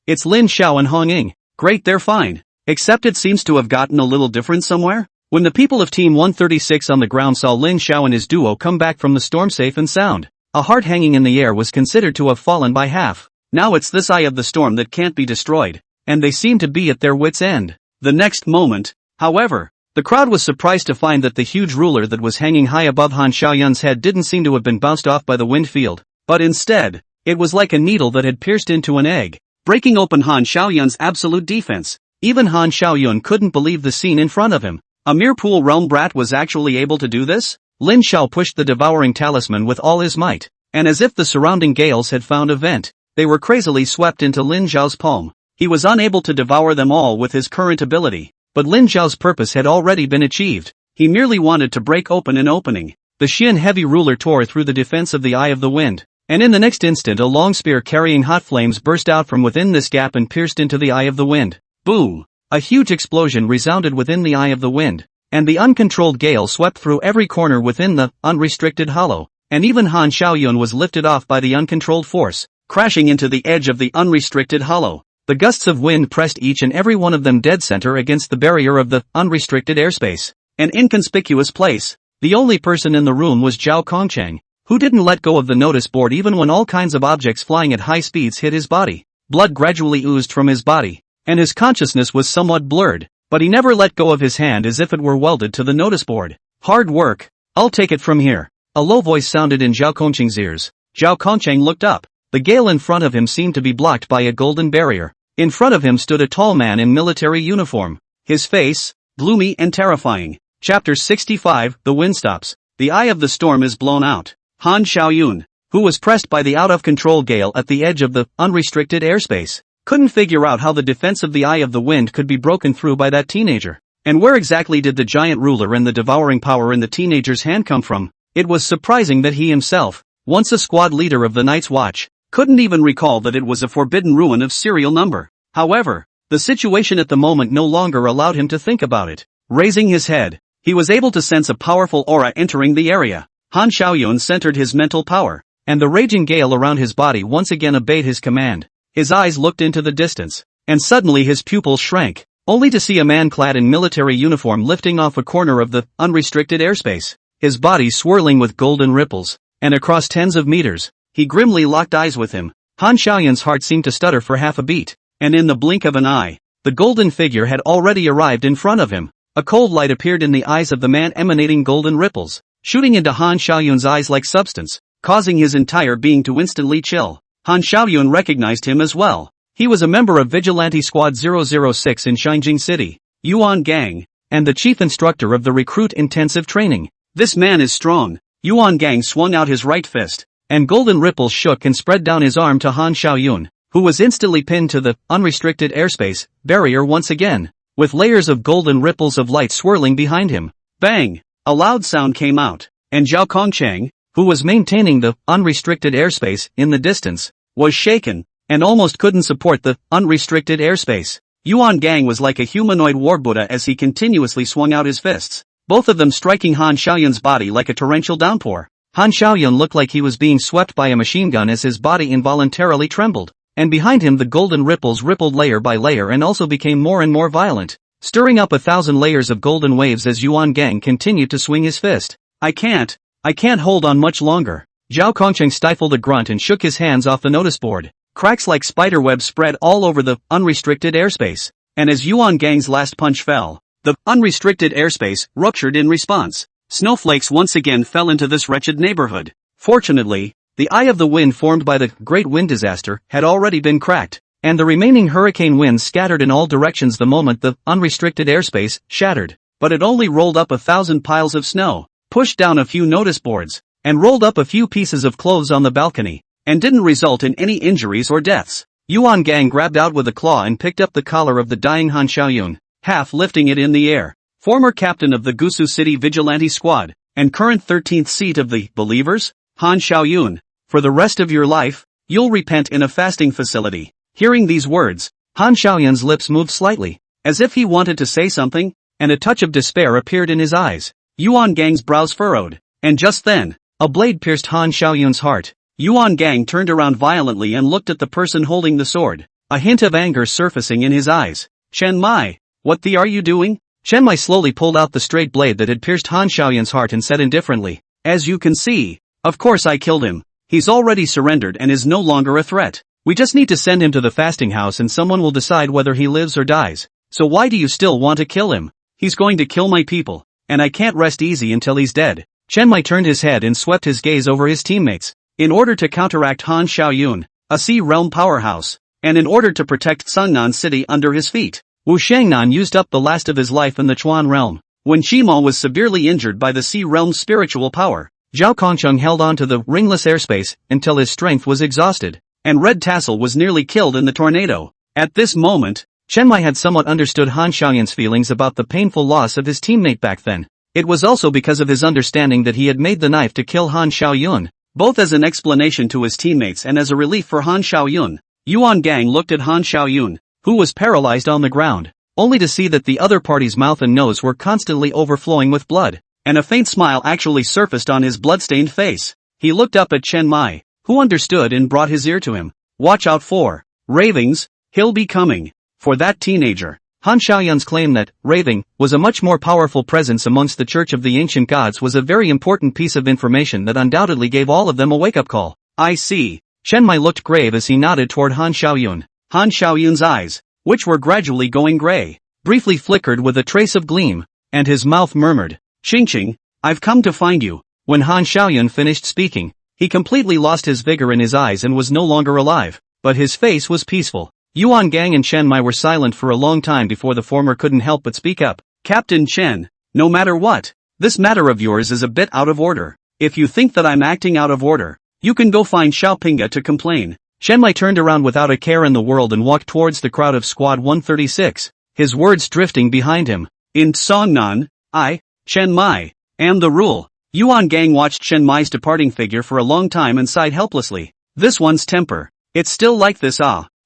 It's Lin Xiao and Hong Ying. Great, they're fine. Except it seems to have gotten a little different somewhere. When the people of Team 136 on the ground saw Lin Xiao and his duo come back from the storm safe and sound, a heart hanging in the air was considered to have fallen by half. Now it's this eye of the storm that can't be destroyed, and they seem to be at their wits' end. The next moment, however, the crowd was surprised to find that the huge ruler that was hanging high above Han Xiaoyun's head didn't seem to have been bounced off by the wind field, but instead, it was like a needle that had pierced into an egg, breaking open Han Xiaoyun's absolute defense. Even Han Xiaoyun couldn't believe the scene in front of him. A mere pool realm brat was actually able to do this? Lin Xiao pushed the devouring talisman with all his might, and as if the surrounding gales had found a vent, they were crazily swept into Lin Xiao's palm. He was unable to devour them all with his current ability, but Lin Xiao's purpose had already been achieved. He merely wanted to break open an opening. The Xian heavy ruler tore through the defense of the Eye of the Wind, and in the next instant a long spear carrying hot flames burst out from within this gap and pierced into the Eye of the Wind. Boom! A huge explosion resounded within the Eye of the Wind, and the uncontrolled gale swept through every corner within the unrestricted hollow, and even Han Xiaoyun was lifted off by the uncontrolled force, crashing into the edge of the unrestricted hollow. The gusts of wind pressed each and every one of them dead center against the barrier of the unrestricted airspace. An inconspicuous place. The only person in the room was Zhao Kongcheng, who didn't let go of the notice board even when all kinds of objects flying at high speeds hit his body. Blood gradually oozed from his body, and his consciousness was somewhat blurred, but he never let go of his hand as if it were welded to the notice board. Hard work. I'll take it from here. A low voice sounded in Zhao Kongcheng's ears. Zhao Kongcheng looked up. The gale in front of him seemed to be blocked by a golden barrier. In front of him stood a tall man in military uniform. His face, gloomy and terrifying. Chapter 65, The Wind Stops. The eye of the storm is blown out. Han Xiaoyun, who was pressed by the out-of-control gale at the edge of the unrestricted airspace, couldn't figure out how the defense of the eye of the wind could be broken through by that teenager. And where exactly did the giant ruler and the devouring power in the teenager's hand come from? It was surprising that he himself, once a squad leader of the Night's Watch, couldn't even recall that it was a forbidden ruin of serial number. However, the situation at the moment no longer allowed him to think about it. Raising his head, he was able to sense a powerful aura entering the area. Han Xiaoyun centered his mental power, and the raging gale around his body once again obeyed his command. His eyes looked into the distance, and suddenly his pupils shrank, only to see a man clad in military uniform lifting off a corner of the unrestricted airspace, his body swirling with golden ripples, and across tens of meters, he grimly locked eyes with him. Han Xiaoyun's heart seemed to stutter for half a beat, and in the blink of an eye, the golden figure had already arrived in front of him. A cold light appeared in the eyes of the man emanating golden ripples, shooting into Han Xiaoyun's eyes like substance, causing his entire being to instantly chill. Han Xiaoyun recognized him as well. He was a member of Vigilante Squad 006 in Xinjing City, Yuan Gang, and the chief instructor of the recruit intensive training. This man is strong. Yuan Gang swung out his right fist, and golden ripples shook and spread down his arm to Han Xiaoyun, who was instantly pinned to the unrestricted airspace barrier once again, with layers of golden ripples of light swirling behind him. Bang! A loud sound came out, and Zhao Kongcheng, who was maintaining the unrestricted airspace in the distance, was shaken, and almost couldn't support the unrestricted airspace. Yuan Gang was like a humanoid war Buddha as he continuously swung out his fists, both of them striking Han Xiaoyun's body like a torrential downpour. Han Xiaoyun looked like he was being swept by a machine gun as his body involuntarily trembled, and behind him the golden ripples rippled layer by layer and also became more and more violent, stirring up 1,000 layers of golden waves as Yuan Gang continued to swing his fist. I can't hold on much longer. Zhao Kongcheng stifled a grunt and shook his hands off the notice board. Cracks like spiderwebs spread all over the unrestricted airspace, and as Yuan Gang's last punch fell, the unrestricted airspace ruptured in response. Snowflakes once again fell into this wretched neighborhood. Fortunately, the eye of the wind formed by the great wind disaster had already been cracked, and the remaining hurricane winds scattered in all directions the moment the unrestricted airspace shattered. But it only rolled up 1,000 piles of snow, pushed down a few notice boards, and rolled up a few pieces of clothes on the balcony, and didn't result in any injuries or deaths. Yuan Gang grabbed out with a claw and picked up the collar of the dying Han Xiaoyun, half lifting it in the air. Former captain of the Gusu City Vigilante Squad, and current 13th seat of the Believers, Han Xiaoyun, for the rest of your life, you'll repent in a fasting facility. Hearing these words, Han Xiaoyun's lips moved slightly, as if he wanted to say something, and a touch of despair appeared in his eyes. Yuan Gang's brows furrowed, and just then, a blade pierced Han Xiaoyun's heart. Yuan Gang turned around violently and looked at the person holding the sword, a hint of anger surfacing in his eyes. Chen Mai, what the are you doing? Chen Mai slowly pulled out the straight blade that had pierced Han Xiaoyun's heart and said indifferently, as you can see, of course I killed him. He's already surrendered and is no longer a threat. We just need to send him to the fasting house and someone will decide whether he lives or dies. So why do you still want to kill him? He's going to kill my people, and I can't rest easy until he's dead. Chen Mai turned his head and swept his gaze over his teammates. In order to counteract Han Xiaoyun, a Sea Realm powerhouse, and in order to protect Sungnan City under his feet, Wu Shangnan used up the last of his life in the Chuan Realm. When Shimo was severely injured by the Sea Realm's spiritual power, Zhao Kongcheng held on to the ringless airspace until his strength was exhausted, and Red Tassel was nearly killed in the tornado. At this moment, Chen Mai had somewhat understood Han Xiaoyun's feelings about the painful loss of his teammate back then. It was also because of his understanding that he had made the knife to kill Han Xiaoyun, both as an explanation to his teammates and as a relief for Han Xiaoyun. Yuan Gang looked at Han Xiaoyun, who was paralyzed on the ground. only to see that the other party's mouth and nose were constantly overflowing with blood, and a faint smile actually surfaced on his blood-stained face. He looked up at Chen Mai, who understood and brought his ear to him. Watch out for ravings, he'll be coming for that teenager. Han Xiaoyun's claim that raving was a much more powerful presence amongst the Church of the Ancient Gods was a very important piece of information that undoubtedly gave all of them a wake-up call. I see. Chen Mai looked grave as he nodded toward Han Xiaoyun. Han Xiaoyun's eyes, which were gradually going gray, briefly flickered with a trace of gleam, and his mouth murmured, "Qingqing, I've come to find you." When Han Xiaoyun finished speaking, he completely lost his vigor in his eyes and was no longer alive, but his face was peaceful. Yuan Gang and Chen Mai were silent for a long time before the former couldn't help but speak up. Captain Chen, no matter what, this matter of yours is a bit out of order. If you think that I'm acting out of order, you can go find Xiaopinga to complain. Chen Mai turned around without a care in the world and walked towards the crowd of Squad 136, his words drifting behind him. In Songnan, I, Chen Mai, am the rule. Yuan Gang watched Chen Mai's departing figure for a long time and sighed helplessly. This one's temper. It's still like this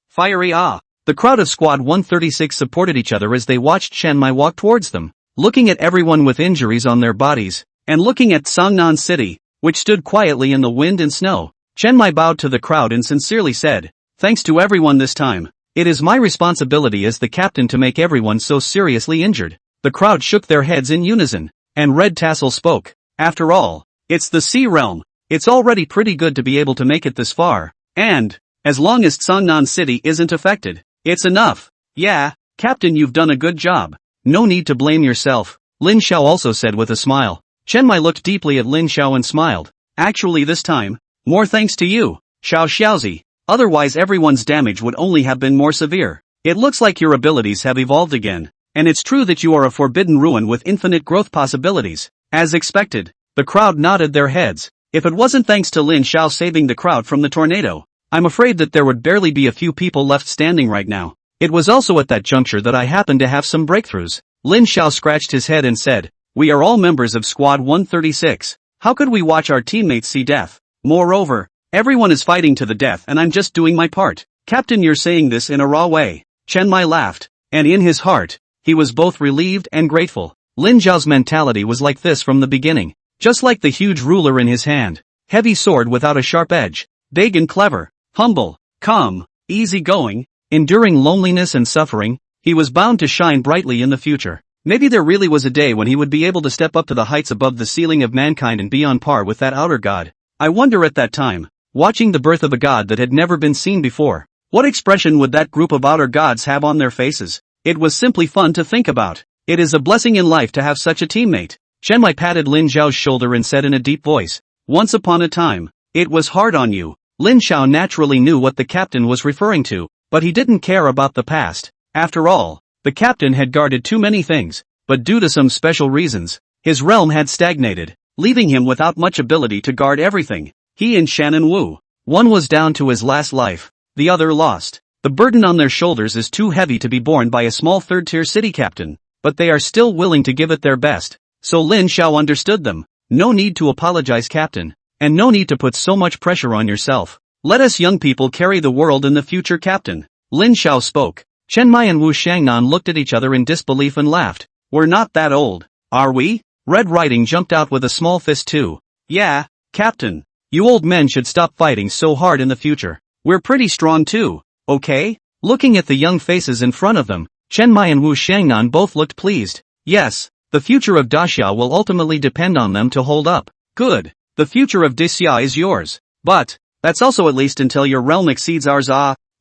fiery The crowd of Squad 136 supported each other as they watched Chen Mai walk towards them, looking at everyone with injuries on their bodies, and looking at Songnan City, which stood quietly in the wind and snow. Chen Mai bowed to the crowd and sincerely said, "Thanks to everyone this time. It is my responsibility as the captain to make everyone so seriously injured." The crowd shook their heads in unison, and Red Tassel spoke. "After all, it's the Sea Realm. It's already pretty good to be able to make it this far, and as long as Songnan City isn't affected, it's enough." "Yeah, Captain, you've done a good job. No need to blame yourself," Lin Xiao also said with a smile. Chen Mai looked deeply at Lin Xiao and smiled. "Actually this time, more thanks to you, Xiao Xiaozi. Otherwise everyone's damage would only have been more severe. It looks like your abilities have evolved again, and it's true that you are a forbidden ruin with infinite growth possibilities." As expected, the crowd nodded their heads. If it wasn't thanks to Lin Xiao saving the crowd from the tornado, I'm afraid that there would barely be a few people left standing right now. It was also at that juncture that I happened to have some breakthroughs. Lin Xiao scratched his head and said, "We are all members of Squad 136. How could we watch our teammates see death? Moreover, everyone is fighting to the death and I'm just doing my part." "Captain, you're saying this in a raw way." Chen Mai laughed, and in his heart, he was both relieved and grateful. Lin Xiao's mentality was like this from the beginning, just like the huge ruler in his hand. Heavy sword without a sharp edge. Big and clever. Humble, calm, easygoing, enduring loneliness and suffering. He was bound to shine brightly in the future. Maybe there really was a day when he would be able to step up to the heights above the ceiling of mankind and be on par with that outer god. I wonder at that time, watching the birth of a god that had never been seen before, what expression would that group of outer gods have on their faces? It was simply fun to think about. It is a blessing in life to have such a teammate. Chen Mai patted Lin Xiao's shoulder and said in a deep voice, "Once upon a time, it was hard on you." Lin Xiao naturally knew what the captain was referring to, but he didn't care about the past. After all, the captain had guarded too many things, but due to some special reasons, his realm had stagnated, leaving him without much ability to guard everything. He and Shannon Wu, one was down to his last life, the other lost. The burden on their shoulders is too heavy to be borne by a small third-tier city captain, but they are still willing to give it their best. So Lin Xiao understood them. "No need to apologize, Captain. And no need to put so much pressure on yourself. Let us young people carry the world in the future, Captain." Lin Xiao spoke. Chen Mai and Wu Shangnan looked at each other in disbelief and laughed. "We're not that old, are we?" Red Riding jumped out with a small fist too. "Yeah, Captain. You old men should stop fighting so hard in the future. We're pretty strong too, okay?" Looking at the young faces in front of them, Chen Mai and Wu Shangnan both looked pleased. Yes, the future of Daxia will ultimately depend on them to hold up. Good. The future of Daxia is yours. But that's also at least until your realm exceeds ours.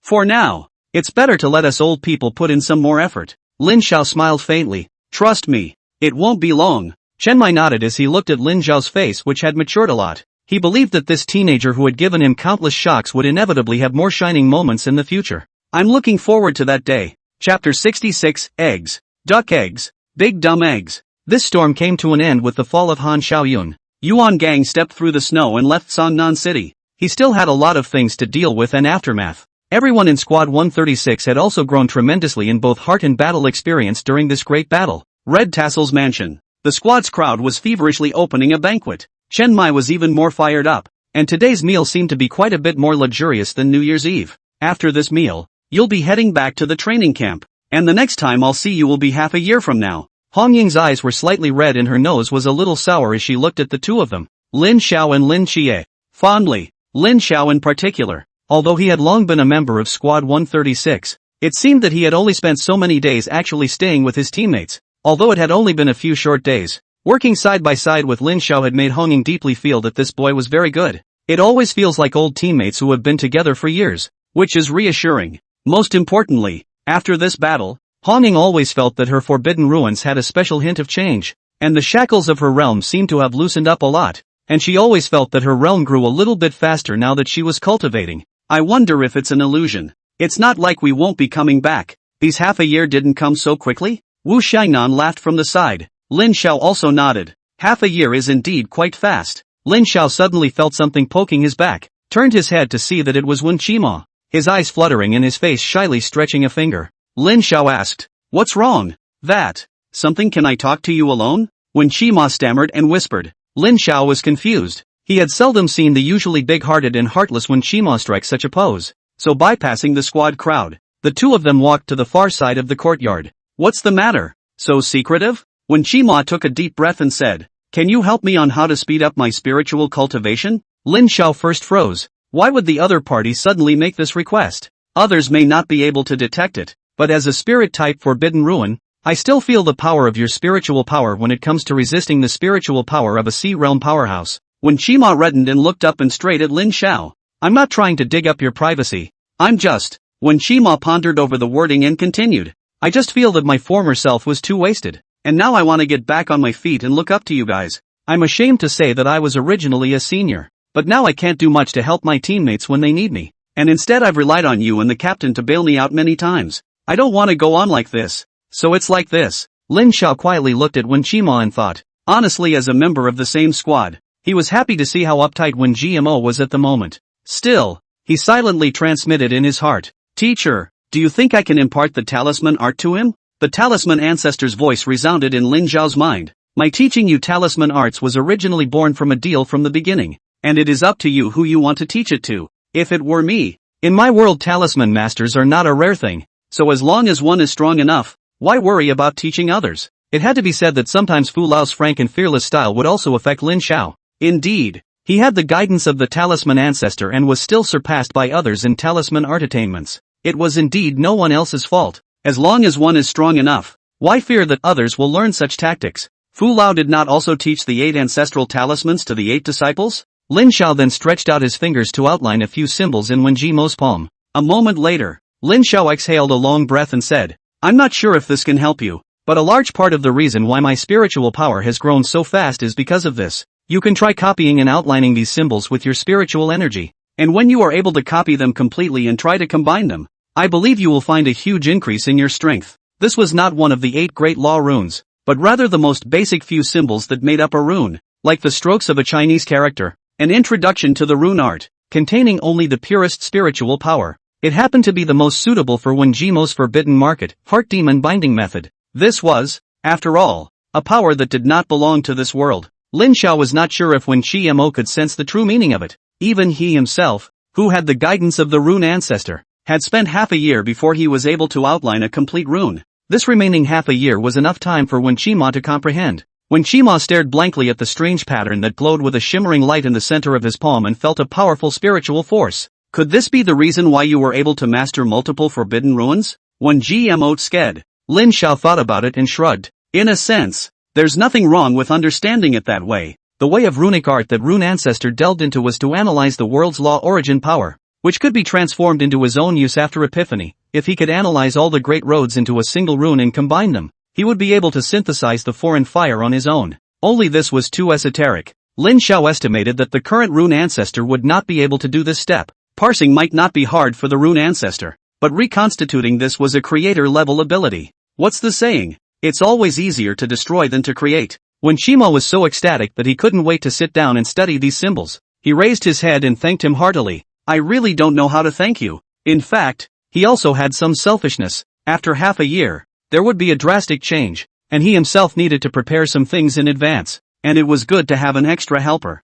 For now, it's better to let us old people put in some more effort. Lin Xiao smiled faintly. "Trust me, it won't be long." Chen Mai nodded as he looked at Lin Xiao's face, which had matured a lot. He believed that this teenager who had given him countless shocks would inevitably have more shining moments in the future. "I'm looking forward to that day." Chapter 66, Eggs. Duck eggs. Big dumb eggs. This storm came to an end with the fall of Han Xiaoyun. Yuan Gang stepped through the snow and left Songnan City. He still had a lot of things to deal with and aftermath. Everyone in Squad 136 had also grown tremendously in both heart and battle experience during this great battle. Red Tassel's mansion. The squad's crowd was feverishly opening a banquet. Chen Mai was even more fired up, and today's meal seemed to be quite a bit more luxurious than New Year's Eve. "After this meal, you'll be heading back to the training camp. And the next time I'll see you will be half a year from now. Hong Ying's eyes were slightly red and her nose was a little sour as she looked at the two of them, Lin Xiao and Lin Xie. Fondly, Lin Xiao in particular. Although he had long been a member of Squad 136, it seemed that he had only spent so many days actually staying with his teammates, although it had only been a few short days. Working side by side with Lin Xiao had made Hong Ying deeply feel that this boy was very good. It always feels like old teammates who have been together for years, which is reassuring. Most importantly, after this battle, Hong Ying always felt that her forbidden ruins had a special hint of change, and the shackles of her realm seemed to have loosened up a lot, and she always felt that her realm grew a little bit faster now that she was cultivating. I wonder if it's an illusion. It's not like we won't be coming back. These half a year didn't come so quickly? Wu Xiangnan laughed from the side. Lin Xiao also nodded. Half a year is indeed quite fast. Lin Xiao suddenly felt something poking his back, turned his head to see that it was Wen Qima, his eyes fluttering and his face shyly stretching a finger. Lin Xiao asked, "What's wrong?" "That. Something. Can I talk to you alone?" Wen Qima stammered and whispered. Lin Xiao was confused. He had seldom seen the usually big-hearted and heartless Wen Qima strike such a pose. So bypassing the squad crowd, the two of them walked to the far side of the courtyard. "What's the matter? So secretive?" Wen Qima took a deep breath and said, "Can you help me on how to speed up my spiritual cultivation?" Lin Xiao first froze. Why would the other party suddenly make this request? Others may not be able to detect it, but as a spirit-type forbidden ruin, I still feel the power of your spiritual power when it comes to resisting the spiritual power of a sea realm powerhouse. When Qima reddened and looked up and straight at Lin Xiao. "I'm not trying to dig up your privacy. I'm just..." When Qima pondered over the wording and continued, "I just feel that my former self was too wasted, and now I want to get back on my feet and look up to you guys. I'm ashamed to say that I was originally a senior, but now I can't do much to help my teammates when they need me, and instead I've relied on you and the captain to bail me out many times. I don't want to go on like this. So it's like this." Lin Xiao quietly looked at Wen Qima and thought, honestly, as a member of the same squad, he was happy to see how uptight Wen Gmo was at the moment. Still, he silently transmitted in his heart, "Teacher, do you think I can impart the talisman art to him?" The talisman ancestor's voice resounded in Lin Xiao's mind. "My teaching you talisman arts was originally born from a deal from the beginning, and it is up to you who you want to teach it to. If it were me, in my world talisman masters are not a rare thing, so as long as one is strong enough, why worry about teaching others?" It had to be said that sometimes Fu Lao's frank and fearless style would also affect Lin Xiao. Indeed, he had the guidance of the talisman ancestor and was still surpassed by others in talisman art attainments. It was indeed no one else's fault. As long as one is strong enough, why fear that others will learn such tactics? Fu Lao did not also teach the 8 ancestral talismans to the 8 disciples? Lin Xiao then stretched out his fingers to outline a few symbols in Wen Jimo's palm. A moment later, Lin Xiao exhaled a long breath and said, "I'm not sure if this can help you, but a large part of the reason why my spiritual power has grown so fast is because of this. You can try copying and outlining these symbols with your spiritual energy, and when you are able to copy them completely and try to combine them, I believe you will find a huge increase in your strength." This was not one of the 8 great law runes, but rather the most basic few symbols that made up a rune, like the strokes of a Chinese character, an introduction to the rune art, containing only the purest spiritual power. It happened to be the most suitable for Wen Jimo's forbidden market, heart demon binding method. This was, after all, a power that did not belong to this world. Lin Xiao was not sure if Wen Qimo could sense the true meaning of it. Even he himself, who had the guidance of the rune ancestor, had spent half a year before he was able to outline a complete rune. This remaining half a year was enough time for Wen Qima to comprehend. Wen Qima stared blankly at the strange pattern that glowed with a shimmering light in the center of his palm and felt a powerful spiritual force. Could this be the reason why you were able to master multiple forbidden ruins? Wen Gmo sked. Lin Xiao thought about it and shrugged. In a sense, there's nothing wrong with understanding it that way. The way of runic art that Rune Ancestor delved into was to analyze the world's law origin power, which could be transformed into his own use after Epiphany. If he could analyze all the great roads into a single rune and combine them, he would be able to synthesize the foreign fire on his own. Only this was too esoteric. Lin Xiao estimated that the current Rune Ancestor would not be able to do this step. Parsing might not be hard for the Rune Ancestor, but reconstituting this was a creator-level ability. What's the saying? It's always easier to destroy than to create. When Shimo was so ecstatic that he couldn't wait to sit down and study these symbols, he raised his head and thanked him heartily. I really don't know how to thank you. In fact, he also had some selfishness. After half a year, there would be a drastic change, and he himself needed to prepare some things in advance, and it was good to have an extra helper.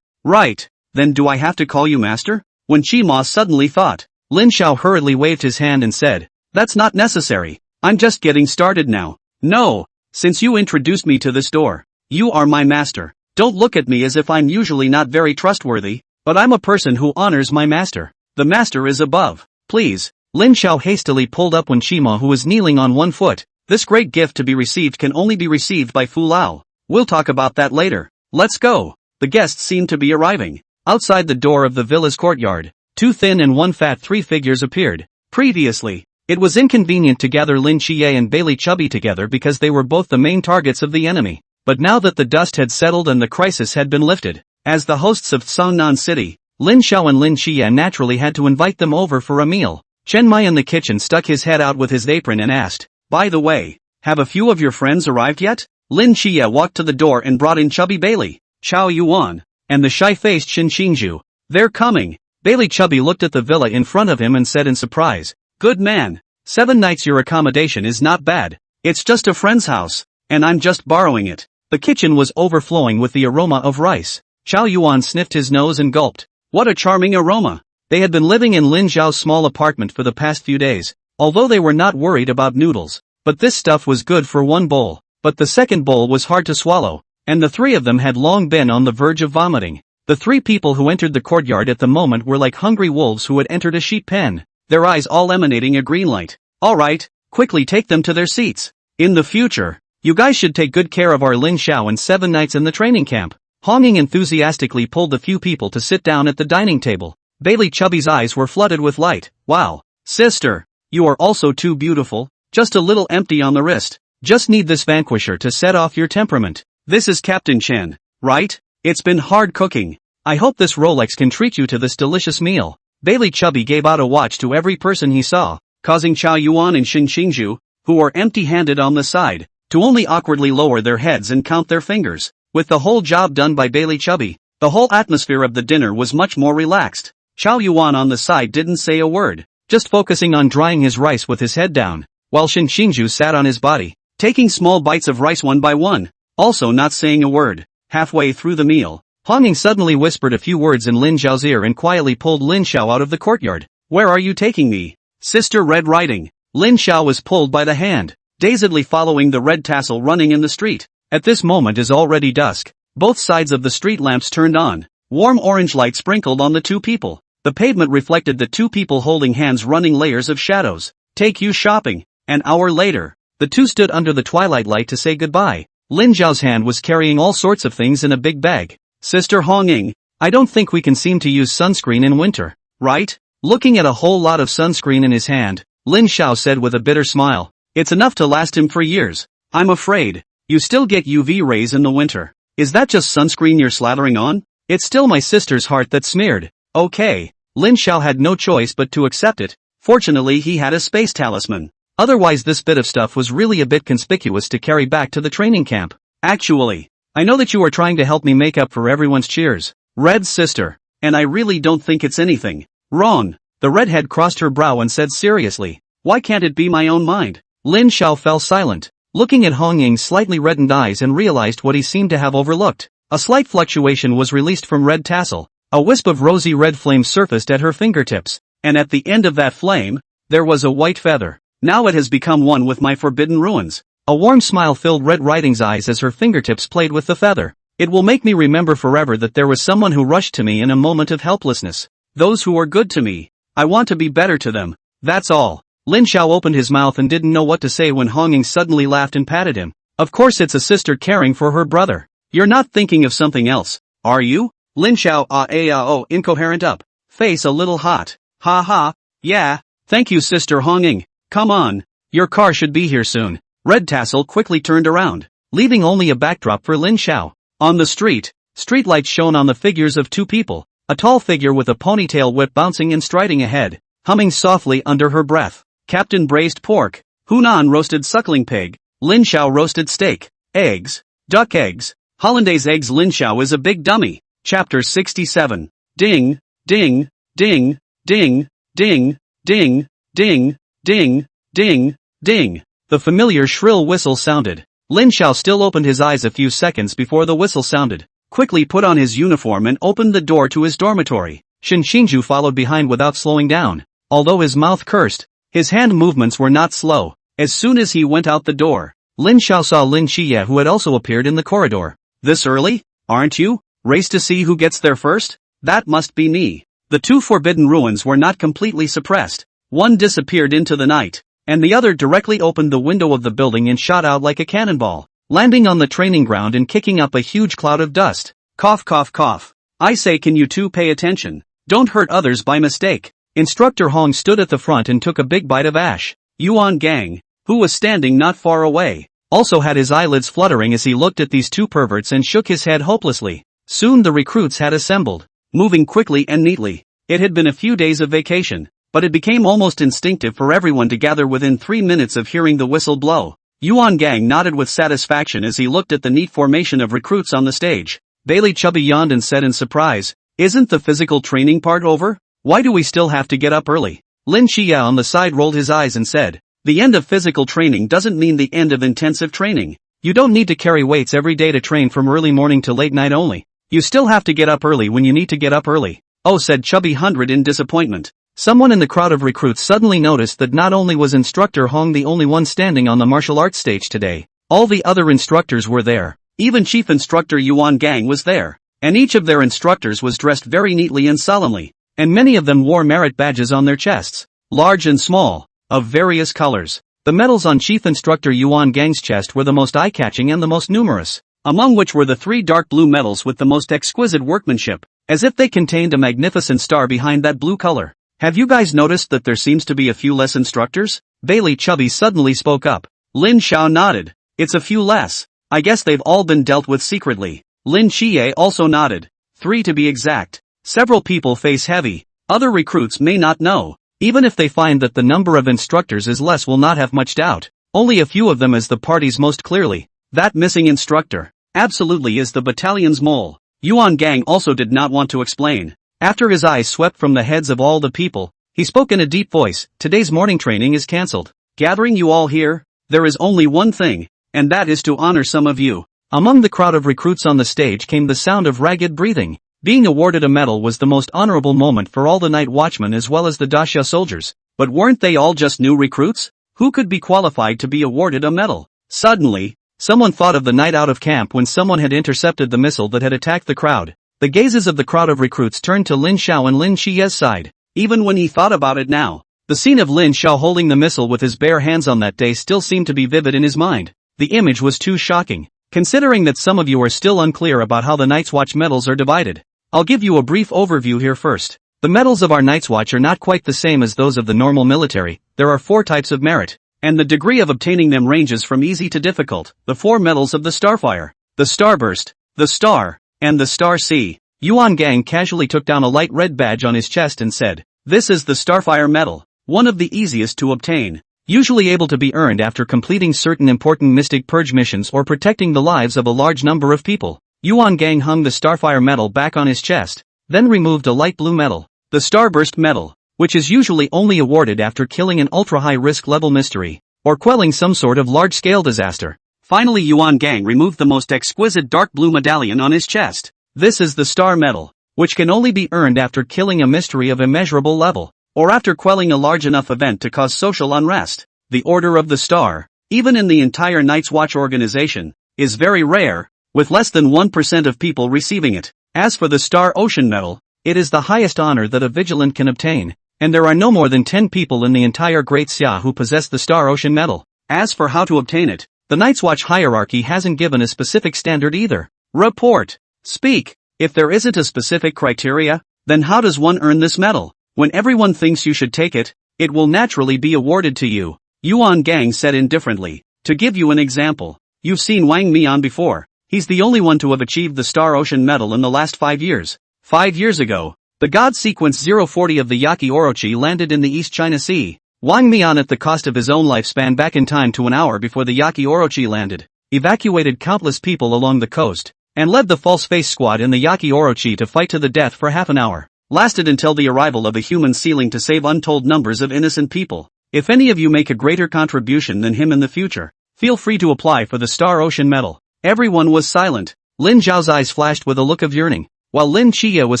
Right. Then do I have to call you master? When Shima suddenly thought, Lin Xiao hurriedly waved his hand and said, That's not necessary. I'm just getting started now. No. Since you introduced me to this door, you are my master. Don't look at me as if I'm usually not very trustworthy, but I'm a person who honors my master. The master is above. Please. Lin Xiao hastily pulled up Wen Qima, who was kneeling on one foot. This great gift to be received can only be received by Fu Lao. We'll talk about that later. Let's go. The guests seemed to be arriving. Outside the door of the villa's courtyard, 2 thin and 1 fat 3 figures appeared. Previously, it was inconvenient to gather Lin Chie and Bailey Chubby together because they were both the main targets of the enemy. But now that the dust had settled and the crisis had been lifted, as the hosts of Songnan City, Lin Xiao and Lin Chie naturally had to invite them over for a meal. Chen Mai in the kitchen stuck his head out with his apron and asked, "By the way, have a few of your friends arrived yet?" Lin Chie walked to the door and brought in Chubby Bailey, Chao Yuan, and the shy-faced Shin Xingju. "They're coming." Bailey Chubby looked at the villa in front of him and said in surprise, "Good man. 7 nights your accommodation is not bad. It's just a friend's house, and I'm just borrowing it." The kitchen was overflowing with the aroma of rice. Chao Yuan sniffed his nose and gulped. What a charming aroma. They had been living in Lin Zhao's small apartment for the past few days, although they were not worried about noodles. But this stuff was good for one bowl, but the second bowl was hard to swallow, and the 3 of them had long been on the verge of vomiting. The 3 people who entered the courtyard at the moment were like hungry wolves who had entered a sheep pen, their eyes all emanating a green light. "Alright, quickly take them to their seats. In the future, you guys should take good care of our Lin Xiao and 7 nights in the training camp." Honging enthusiastically pulled the few people to sit down at the dining table. Bailey Chubby's eyes were flooded with light. "Wow, sister, you are also too beautiful, just a little empty on the wrist. Just need this vanquisher to set off your temperament. This is Captain Chen, right? It's been hard cooking. I hope this Rolex can treat you to this delicious meal." Bailey Chubby gave out a watch to every person he saw, causing Chao Yuan and Shin Xingju, who were empty-handed on the side, to only awkwardly lower their heads and count their fingers. With the whole job done by Bailey Chubby, the whole atmosphere of the dinner was much more relaxed. Chao Yuan on the side didn't say a word, just focusing on drying his rice with his head down, while Shin Xingju sat on his body, taking small bites of rice one by one, also not saying a word. Halfway through the meal, Honging suddenly whispered a few words in Lin Xiao's ear and quietly pulled Lin Xiao out of the courtyard. "Where are you taking me, Sister Red Riding?" Lin Xiao was pulled by the hand, dazedly following the red tassel running in the street. At this moment is already dusk. Both sides of the street lamps turned on. Warm orange light sprinkled on the 2 people. The pavement reflected the 2 people holding hands, running layers of shadows. "Take you shopping." An hour later, the 2 stood under the twilight light to say goodbye. Lin Zhao's hand was carrying all sorts of things in a big bag. "Sister Honging, I don't think we can seem to use sunscreen in winter, right?" Looking at a whole lot of sunscreen in his hand, Lin Xiao said with a bitter smile, "It's enough to last him for years. I'm afraid you still get UV rays in the winter. Is that just sunscreen you're slathering on? It's still my sister's heart that's smeared." Okay. Lin Xiao had no choice but to accept it. Fortunately he had a space talisman. Otherwise this bit of stuff was really a bit conspicuous to carry back to the training camp. "Actually, I know that you are trying to help me make up for everyone's cheers, Red's sister, and I really don't think it's anything wrong." The redhead crossed her brow and said seriously, "Why can't it be my own mind?" Lin Xiao fell silent, looking at Hong Ying's slightly reddened eyes, and realized what he seemed to have overlooked. A slight fluctuation was released from red tassel. A wisp of rosy red flame surfaced at her fingertips, and at the end of that flame, there was a white feather. "Now it has become one with my forbidden ruins." A warm smile filled Red Riding's eyes as her fingertips played with the feather. "It will make me remember forever that there was someone who rushed to me in a moment of helplessness. Those who were good to me. I want to be better to them. That's all." Lin Xiao opened his mouth and didn't know what to say when Hong Ying suddenly laughed and patted him. "Of course it's a sister caring for her brother. You're not thinking of something else, are you?" Lin Xiao incoherent up, face a little hot. "Ha ha, yeah, thank you Sister Hong Ying. Come on, your car should be here soon." Red Tassel quickly turned around, leaving only a backdrop for Lin Xiao. On the street, streetlights shone on the figures of 2 people, a tall figure with a ponytail whip bouncing and striding ahead, humming softly under her breath. Captain Braised Pork, Hunan Roasted Suckling Pig, Lin Xiao Roasted Steak, Eggs, Duck Eggs, Hollandaise Eggs. Lin Xiao is a big dummy. Chapter 67. Ding, ding, ding, ding, ding, ding, ding, ding, ding, ding. The familiar shrill whistle sounded. Lin Xiao still opened his eyes a few seconds before the whistle sounded, quickly put on his uniform and opened the door to his dormitory. Shin Xingju followed behind without slowing down. Although his mouth cursed, his hand movements were not slow. As soon as he went out the door, Lin Xiao saw Lin Qiye, who had also appeared in the corridor. This early? Aren't you? Race to see who gets there first? That must be me. The two forbidden ruins were not completely suppressed. One disappeared into the night, and the other directly opened the window of the building and shot out like a cannonball, landing on the training ground and kicking up a huge cloud of dust. Cough cough cough. I say, can you two pay attention? Don't hurt others by mistake. Instructor Hong stood at the front and took a big bite of ash. Yuan Gang, who was standing not far away, also had his eyelids fluttering as he looked at these two perverts and shook his head hopelessly. Soon the recruits had assembled, moving quickly and neatly. It had been a few days of vacation, but it became almost instinctive for everyone to gather within 3 minutes of hearing the whistle blow. Yuan Gang nodded with satisfaction as he looked at the neat formation of recruits on the stage. Bailey Chubby yawned and said in surprise, "Isn't the physical training part over? Why do we still have to get up early?" Lin Qiye on the side rolled his eyes and said, "The end of physical training doesn't mean the end of intensive training. You don't need to carry weights every day to train from early morning to late night only. You still have to get up early when you need to get up early." "Oh," said Chubby 100 in disappointment. Someone in the crowd of recruits suddenly noticed that not only was Instructor Hong the only one standing on the martial arts stage today, all the other instructors were there. Even Chief Instructor Yuan Gang was there, and each of their instructors was dressed very neatly and solemnly, and many of them wore merit badges on their chests, large and small, of various colors. The medals on Chief Instructor Yuan Gang's chest were the most eye-catching and the most numerous, among which were the 3 dark blue medals with the most exquisite workmanship, as if they contained a magnificent star behind that blue color. "Have you guys noticed that there seems to be a few less instructors?" Bailey Chubby suddenly spoke up. Lin Xiao nodded. "It's a few less. I guess they've all been dealt with secretly." Lin Qiye also nodded. 3 to be exact. Several people face heavy. Other recruits may not know. Even if they find that the number of instructors is less, will not have much doubt. Only a few of them as the parties most clearly. That missing instructor absolutely is the battalion's mole. Yuan Gang also did not want to explain. After his eyes swept from the heads of all the people, he spoke in a deep voice. "Today's morning training is cancelled. Gathering you all here, there is only one thing, and that is to honor some of you." Among the crowd of recruits on the stage came the sound of ragged breathing. Being awarded a medal was the most honorable moment for all the night watchmen as well as the Daxia soldiers. But weren't they all just new recruits? Who could be qualified to be awarded a medal? Suddenly, someone thought of the night out of camp when someone had intercepted the missile that had attacked the crowd. The gazes of the crowd of recruits turned to Lin Xiao and Lin Qiye's side. Even when he thought about it now, the scene of Lin Xiao holding the missile with his bare hands on that day still seemed to be vivid in his mind. The image was too shocking. Considering that some of you are still unclear about how the Night's Watch medals are divided, I'll give you a brief overview here first. The medals of our Night's Watch are not quite the same as those of the normal military. There are 4 types of merit, and the degree of obtaining them ranges from easy to difficult. The 4 medals of the Starfire, the Starburst, the Star, and the Star Sea. Yuan Gang casually took down a light red badge on his chest and said, "This is the Starfire medal, one of the easiest to obtain, usually able to be earned after completing certain important Mystic Purge missions or protecting the lives of a large number of people." Yuan Gang hung the Starfire medal back on his chest, then removed a light blue medal, the Starburst medal, which is usually only awarded after killing an ultra-high risk level mystery, or quelling some sort of large-scale disaster. Finally Yuan Gang removed the most exquisite dark blue medallion on his chest. This is the Star medal, which can only be earned after killing a mystery of immeasurable level, or after quelling a large enough event to cause social unrest. The Order of the Star, even in the entire Night's Watch organization, is very rare, with less than 1% of people receiving it. As for the Star Ocean medal, it is the highest honor that a vigilant can obtain, and there are no more than 10 people in the entire Great Xia who possess the Star Ocean medal. As for how to obtain it, the Night's Watch hierarchy hasn't given a specific standard either. Report. Speak. If there isn't a specific criteria, then how does one earn this medal? When everyone thinks you should take it, it will naturally be awarded to you. Yuan Gang said indifferently. To give you an example, you've seen Wang Mian before. He's the only one to have achieved the Star Ocean medal in the last 5 years. 5 years ago, the God Sequence 040 of the Yaki Orochi landed in the East China Sea. Wang Mian, at the cost of his own life, span back in time to an hour before the Yaki Orochi landed, evacuated countless people along the coast, and led the False Face Squad in the Yaki Orochi to fight to the death for half an hour. Lasted until the arrival of a human sealing to save untold numbers of innocent people. If any of you make a greater contribution than him in the future, feel free to apply for the Star Ocean medal. Everyone was silent. Lin Zhao's eyes flashed with a look of yearning, while Lin Qiye was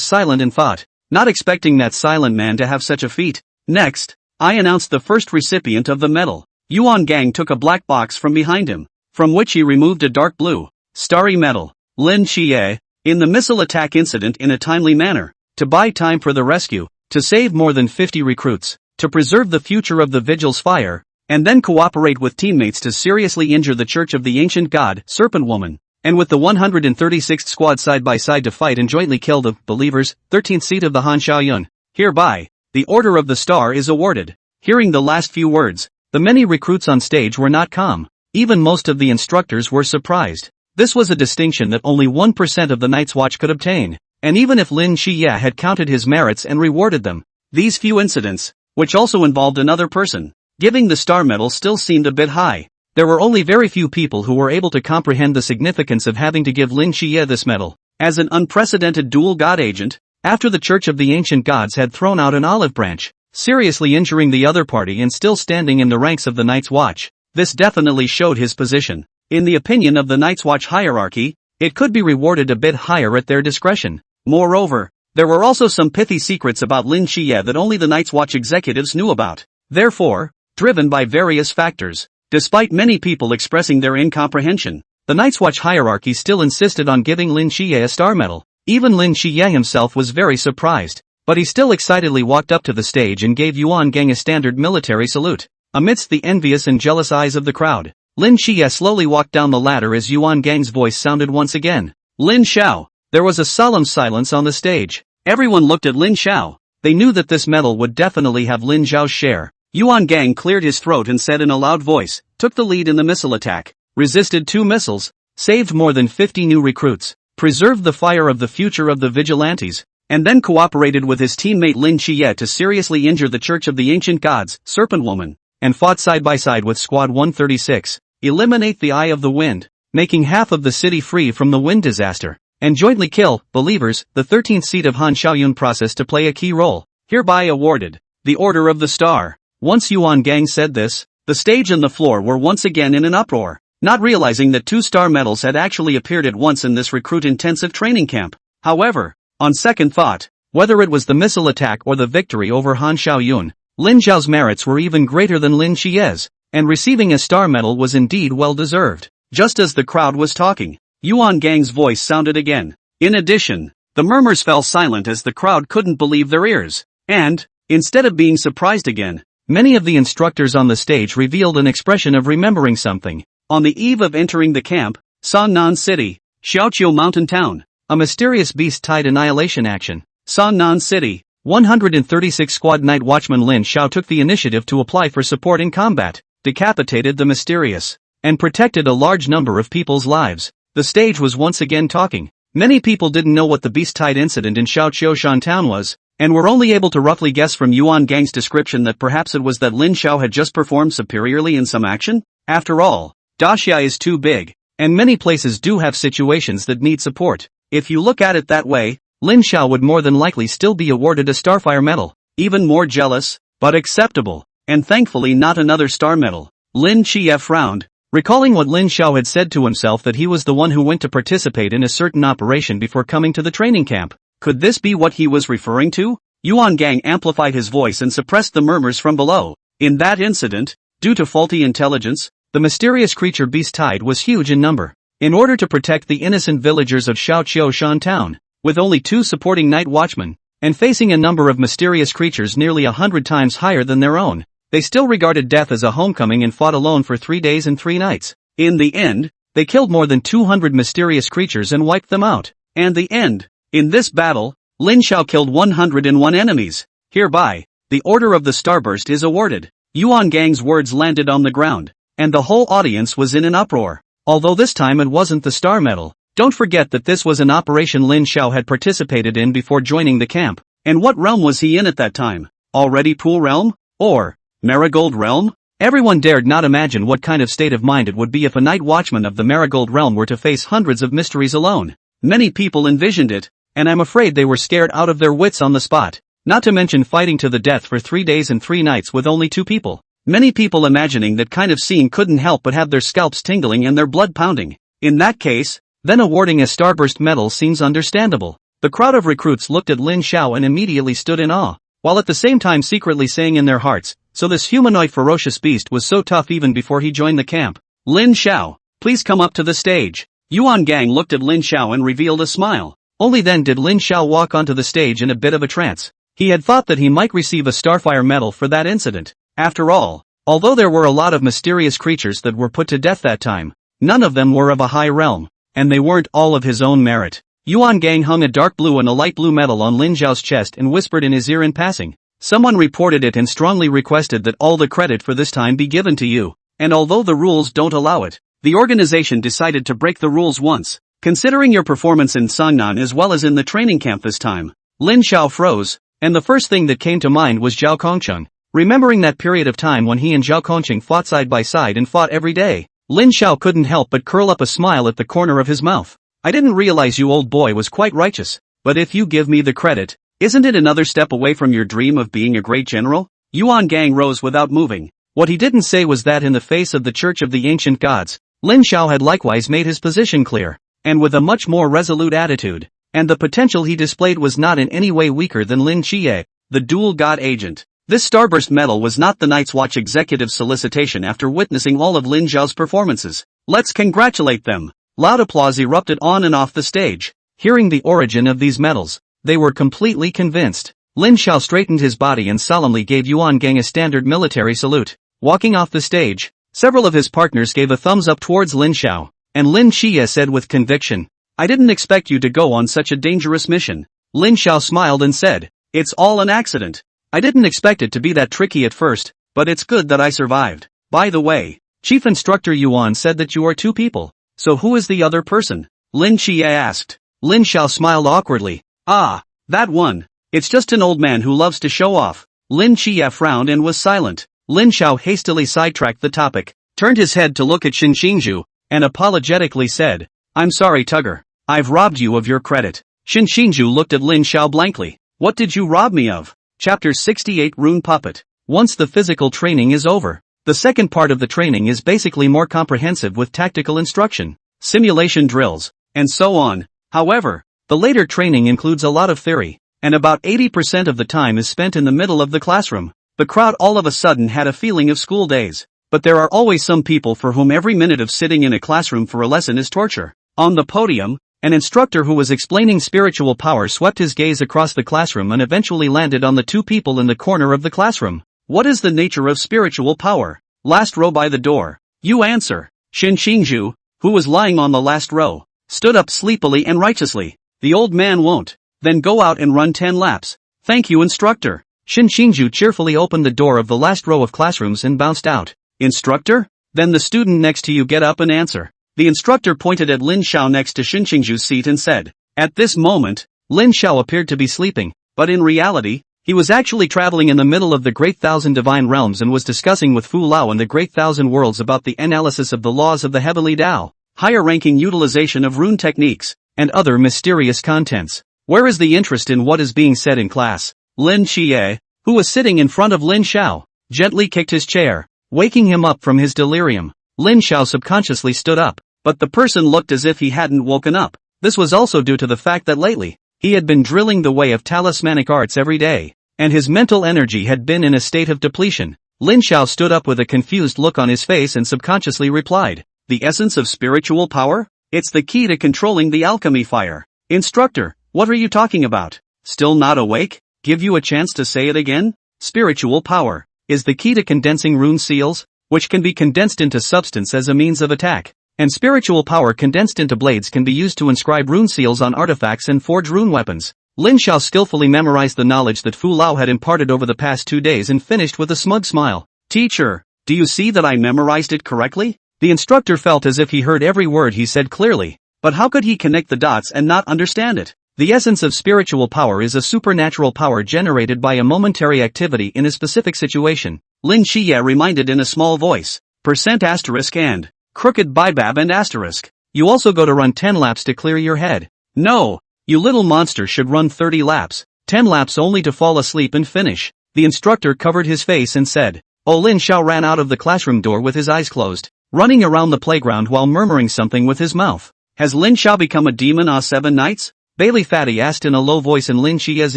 silent in thought, not expecting that silent man to have such a feat. Next, I announced the first recipient of the medal. Yuan Gang took a black box from behind him, from which he removed a dark blue, starry metal, Lin Xie, in the missile attack incident in a timely manner, to buy time for the rescue, to save more than 50 recruits, to preserve the future of the Vigil's fire, and then cooperate with teammates to seriously injure the Church of the Ancient God, Serpent Woman, and with the 136th squad side by side to fight and jointly kill the believers, 13th seat of the Han Xiaoyun. Hereby, the Order of the Star is awarded. Hearing the last few words, the many recruits on stage were not calm. Even most of the instructors were surprised. This was a distinction that only 1% of the Night's Watch could obtain, and even if Lin Xie had counted his merits and rewarded them, these few incidents, which also involved another person, giving the star medal still seemed a bit high. There were only very few people who were able to comprehend the significance of having to give Lin Xie this medal. As an unprecedented dual god agent, after the Church of the Ancient Gods had thrown out an olive branch, seriously injuring the other party and still standing in the ranks of the Night's Watch, this definitely showed his position. In the opinion of the Night's Watch hierarchy, it could be rewarded a bit higher at their discretion. Moreover, there were also some pithy secrets about Lin Xie that only the Night's Watch executives knew about. Therefore, driven by various factors, despite many people expressing their incomprehension, the Night's Watch hierarchy still insisted on giving Lin Xie a star medal. Even Lin Xie himself was very surprised, but he still excitedly walked up to the stage and gave Yuan Gang a standard military salute. Amidst the envious and jealous eyes of the crowd, Lin Xie slowly walked down the ladder as Yuan Gang's voice sounded once again. Lin Xiao. There was a solemn silence on the stage. Everyone looked at Lin Xiao. They knew that this medal would definitely have Lin Xiao's share. Yuan Gang cleared his throat and said in a loud voice, took the lead in the missile attack, resisted 2 missiles, saved more than 50 new recruits, preserved the fire of the future of the vigilantes, and then cooperated with his teammate Lin Xie to seriously injure the Church of the Ancient Gods, Serpent Woman, and fought side by side with Squad 136, eliminate the Eye of the Wind, making half of the city free from the wind disaster, and jointly kill, believers, the 13th seat of Han Xiaoyun process to play a key role, hereby awarded, the Order of the Star. Once Yuan Gang said this, the stage and the floor were once again in an uproar, not realizing that 2 star medals had actually appeared at once in this recruit-intensive training camp. However, on second thought, whether it was the missile attack or the victory over Han Xiaoyun, Lin Xiao's merits were even greater than Lin Xie's, and receiving a star medal was indeed well deserved. Just as the crowd was talking, Yuan Gang's voice sounded again. In addition, the murmurs fell silent as the crowd couldn't believe their ears, and, instead of being surprised again, many of the instructors on the stage revealed an expression of remembering something. On the eve of entering the camp, Sannan City, Xiaoqiu Mountain Town, a mysterious beast-tied annihilation action. Sannan City, 136 Squad Night Watchman Lin Xiao took the initiative to apply for support in combat, decapitated the mysterious, and protected a large number of people's lives. The stage was once again talking. Many people didn't know what the beast-tied incident in Xiaoqiushan Town was, and were only able to roughly guess from Yuan Gang's description that perhaps it was that Lin Xiao had just performed superiorly in some action. After all, Daxia is too big, and many places do have situations that need support. If you look at it that way, Lin Xiao would more than likely still be awarded a Starfire medal. Even more jealous, but acceptable, and thankfully not another star medal. Lin Xie frowned, recalling what Lin Xiao had said to himself that he was the one who went to participate in a certain operation before coming to the training camp. Could this be what he was referring to? Yuan Gang amplified his voice and suppressed the murmurs from below. In that incident, due to faulty intelligence, the mysterious creature beast-tied was huge in number. In order to protect the innocent villagers of Xiaoqiushan Town, with only 2 supporting night watchmen, and facing a number of mysterious creatures nearly 100 times higher than their own, they still regarded death as a homecoming and fought alone for 3 days and 3 nights. In the end, they killed more than 200 mysterious creatures and wiped them out. And the end. In this battle, Lin Xiao killed 101 enemies. Hereby, the Order of the Starburst is awarded. Yuan Gang's words landed on the ground, and the whole audience was in an uproar. Although this time it wasn't the star medal. Don't forget that this was an operation Lin Xiao had participated in before joining the camp. And what realm was he in at that time? Already Pool Realm? Or Marigold Realm? Everyone dared not imagine what kind of state of mind it would be if a night watchman of the Marigold Realm were to face hundreds of mysteries alone. Many people envisioned it, and I'm afraid they were scared out of their wits on the spot. Not to mention fighting to the death for 3 days and 3 nights with only 2 people. Many people imagining that kind of scene couldn't help but have their scalps tingling and their blood pounding. In that case, then awarding a Starburst medal seems understandable. The crowd of recruits looked at Lin Xiao and immediately stood in awe, while at the same time secretly saying in their hearts, so this humanoid ferocious beast was so tough even before he joined the camp. Lin Xiao, please come up to the stage. Yuan Gang looked at Lin Xiao and revealed a smile. Only then did Lin Xiao walk onto the stage in a bit of a trance. He had thought that he might receive a Starfire medal for that incident. After all, although there were a lot of mysterious creatures that were put to death that time, none of them were of a high realm, and they weren't all of his own merit. Yuan Gang hung a dark blue and a light blue medal on Lin Xiao's chest and whispered in his ear in passing. Someone reported it and strongly requested that all the credit for this time be given to you, and although the rules don't allow it, the organization decided to break the rules once. Considering your performance in Sangnan as well as in the training camp this time, Lin Xiao froze, and the first thing that came to mind was Zhao Kongcheng. Remembering that period of time when he and Zhao Kongcheng fought side by side and fought every day, Lin Xiao couldn't help but curl up a smile at the corner of his mouth. I didn't realize you old boy was quite righteous, but if you give me the credit, isn't it another step away from your dream of being a great general? Yuan Gang rose without moving. What he didn't say was that in the face of the Church of the Ancient Gods, Lin Xiao had likewise made his position clear, and with a much more resolute attitude, and the potential he displayed was not in any way weaker than Lin Qiye, the dual god agent. This Starburst medal was not the Night's Watch executive's solicitation after witnessing all of Lin Xiao's performances. Let's congratulate them. Loud applause erupted on and off the stage. Hearing the origin of these medals, they were completely convinced. Lin Xiao straightened his body and solemnly gave Yuan Gang a standard military salute. Walking off the stage, several of his partners gave a thumbs up towards Lin Xiao, and Lin Qiye said with conviction, I didn't expect you to go on such a dangerous mission. Lin Xiao smiled and said, it's all an accident. I didn't expect it to be that tricky at first, but it's good that I survived. By the way, Chief Instructor Yuan said that you are two people, so who is the other person? Lin Qiye asked. Lin Xiao smiled awkwardly. Ah, that one. It's just an old man who loves to show off. Lin Qiye frowned and was silent. Lin Xiao hastily sidetracked the topic, turned his head to look at Xin Xingzhu, and apologetically said, I'm sorry Tugger, I've robbed you of your credit. Xin Xingzhu looked at Lin Xiao blankly. What did you rob me of? Chapter 68 Rune Puppet. Once the physical training is over, the second part of the training is basically more comprehensive with tactical instruction, simulation drills, and so on. However, the later training includes a lot of theory, and about 80% of the time is spent in the middle of the classroom. The crowd all of a sudden had a feeling of school days, but there are always some people for whom every minute of sitting in a classroom for a lesson is torture. On the podium, an instructor who was explaining spiritual power swept his gaze across the classroom and eventually landed on the two people in the corner of the classroom. What is the nature of spiritual power? Last row by the door. You answer. Xin Xingzhu, who was lying on the last row, stood up sleepily and righteously. The old man won't. Then go out and run 10 laps. Thank you, instructor. Xin Xingzhu cheerfully opened the door of the last row of classrooms and bounced out. Instructor? Then the student next to you get up and answer. The instructor pointed at Lin Xiao next to Xin Xingzhu's seat and said. At this moment, Lin Xiao appeared to be sleeping, but in reality, he was actually traveling in the middle of the Great Thousand Divine Realms and was discussing with Fu Lao and the Great Thousand Worlds about the analysis of the laws of the Heavenly Tao, higher-ranking utilization of rune techniques, and other mysterious contents. Where is the interest in what is being said in class? Lin Qiye, who was sitting in front of Lin Xiao, gently kicked his chair, waking him up from his delirium. Lin Xiao subconsciously stood up, but the person looked as if he hadn't woken up. This was also due to the fact that lately, he had been drilling the way of talismanic arts every day, and his mental energy had been in a state of depletion. Lin Xiao stood up with a confused look on his face and subconsciously replied, the essence of spiritual power? It's the key to controlling the alchemy fire. Instructor, what are you talking about? Still not awake? Give you a chance to say it again? Spiritual power is the key to condensing rune seals, which can be condensed into substance as a means of attack. And spiritual power condensed into blades can be used to inscribe rune seals on artifacts and forge rune weapons. Lin Xiao skillfully memorized the knowledge that Fu Lao had imparted over the past 2 days and finished with a smug smile. Teacher, do you see that I memorized it correctly? The instructor felt as if he heard every word he said clearly, but how could he connect the dots and not understand it? The essence of spiritual power is a supernatural power generated by a momentary activity in a specific situation. Lin Qiye reminded in a small voice. %* and crooked bibab and asterisk. You also go to run 10 laps to clear your head. No, you little monster should run 30 laps, 10 laps only to fall asleep and finish. The instructor covered his face and said. Lin Xiao ran out of the classroom door with his eyes closed, running around the playground while murmuring something with his mouth. Has Lin Xiao become a demon 7 nights? Bailey Fatty asked in a low voice in Lin Qiye's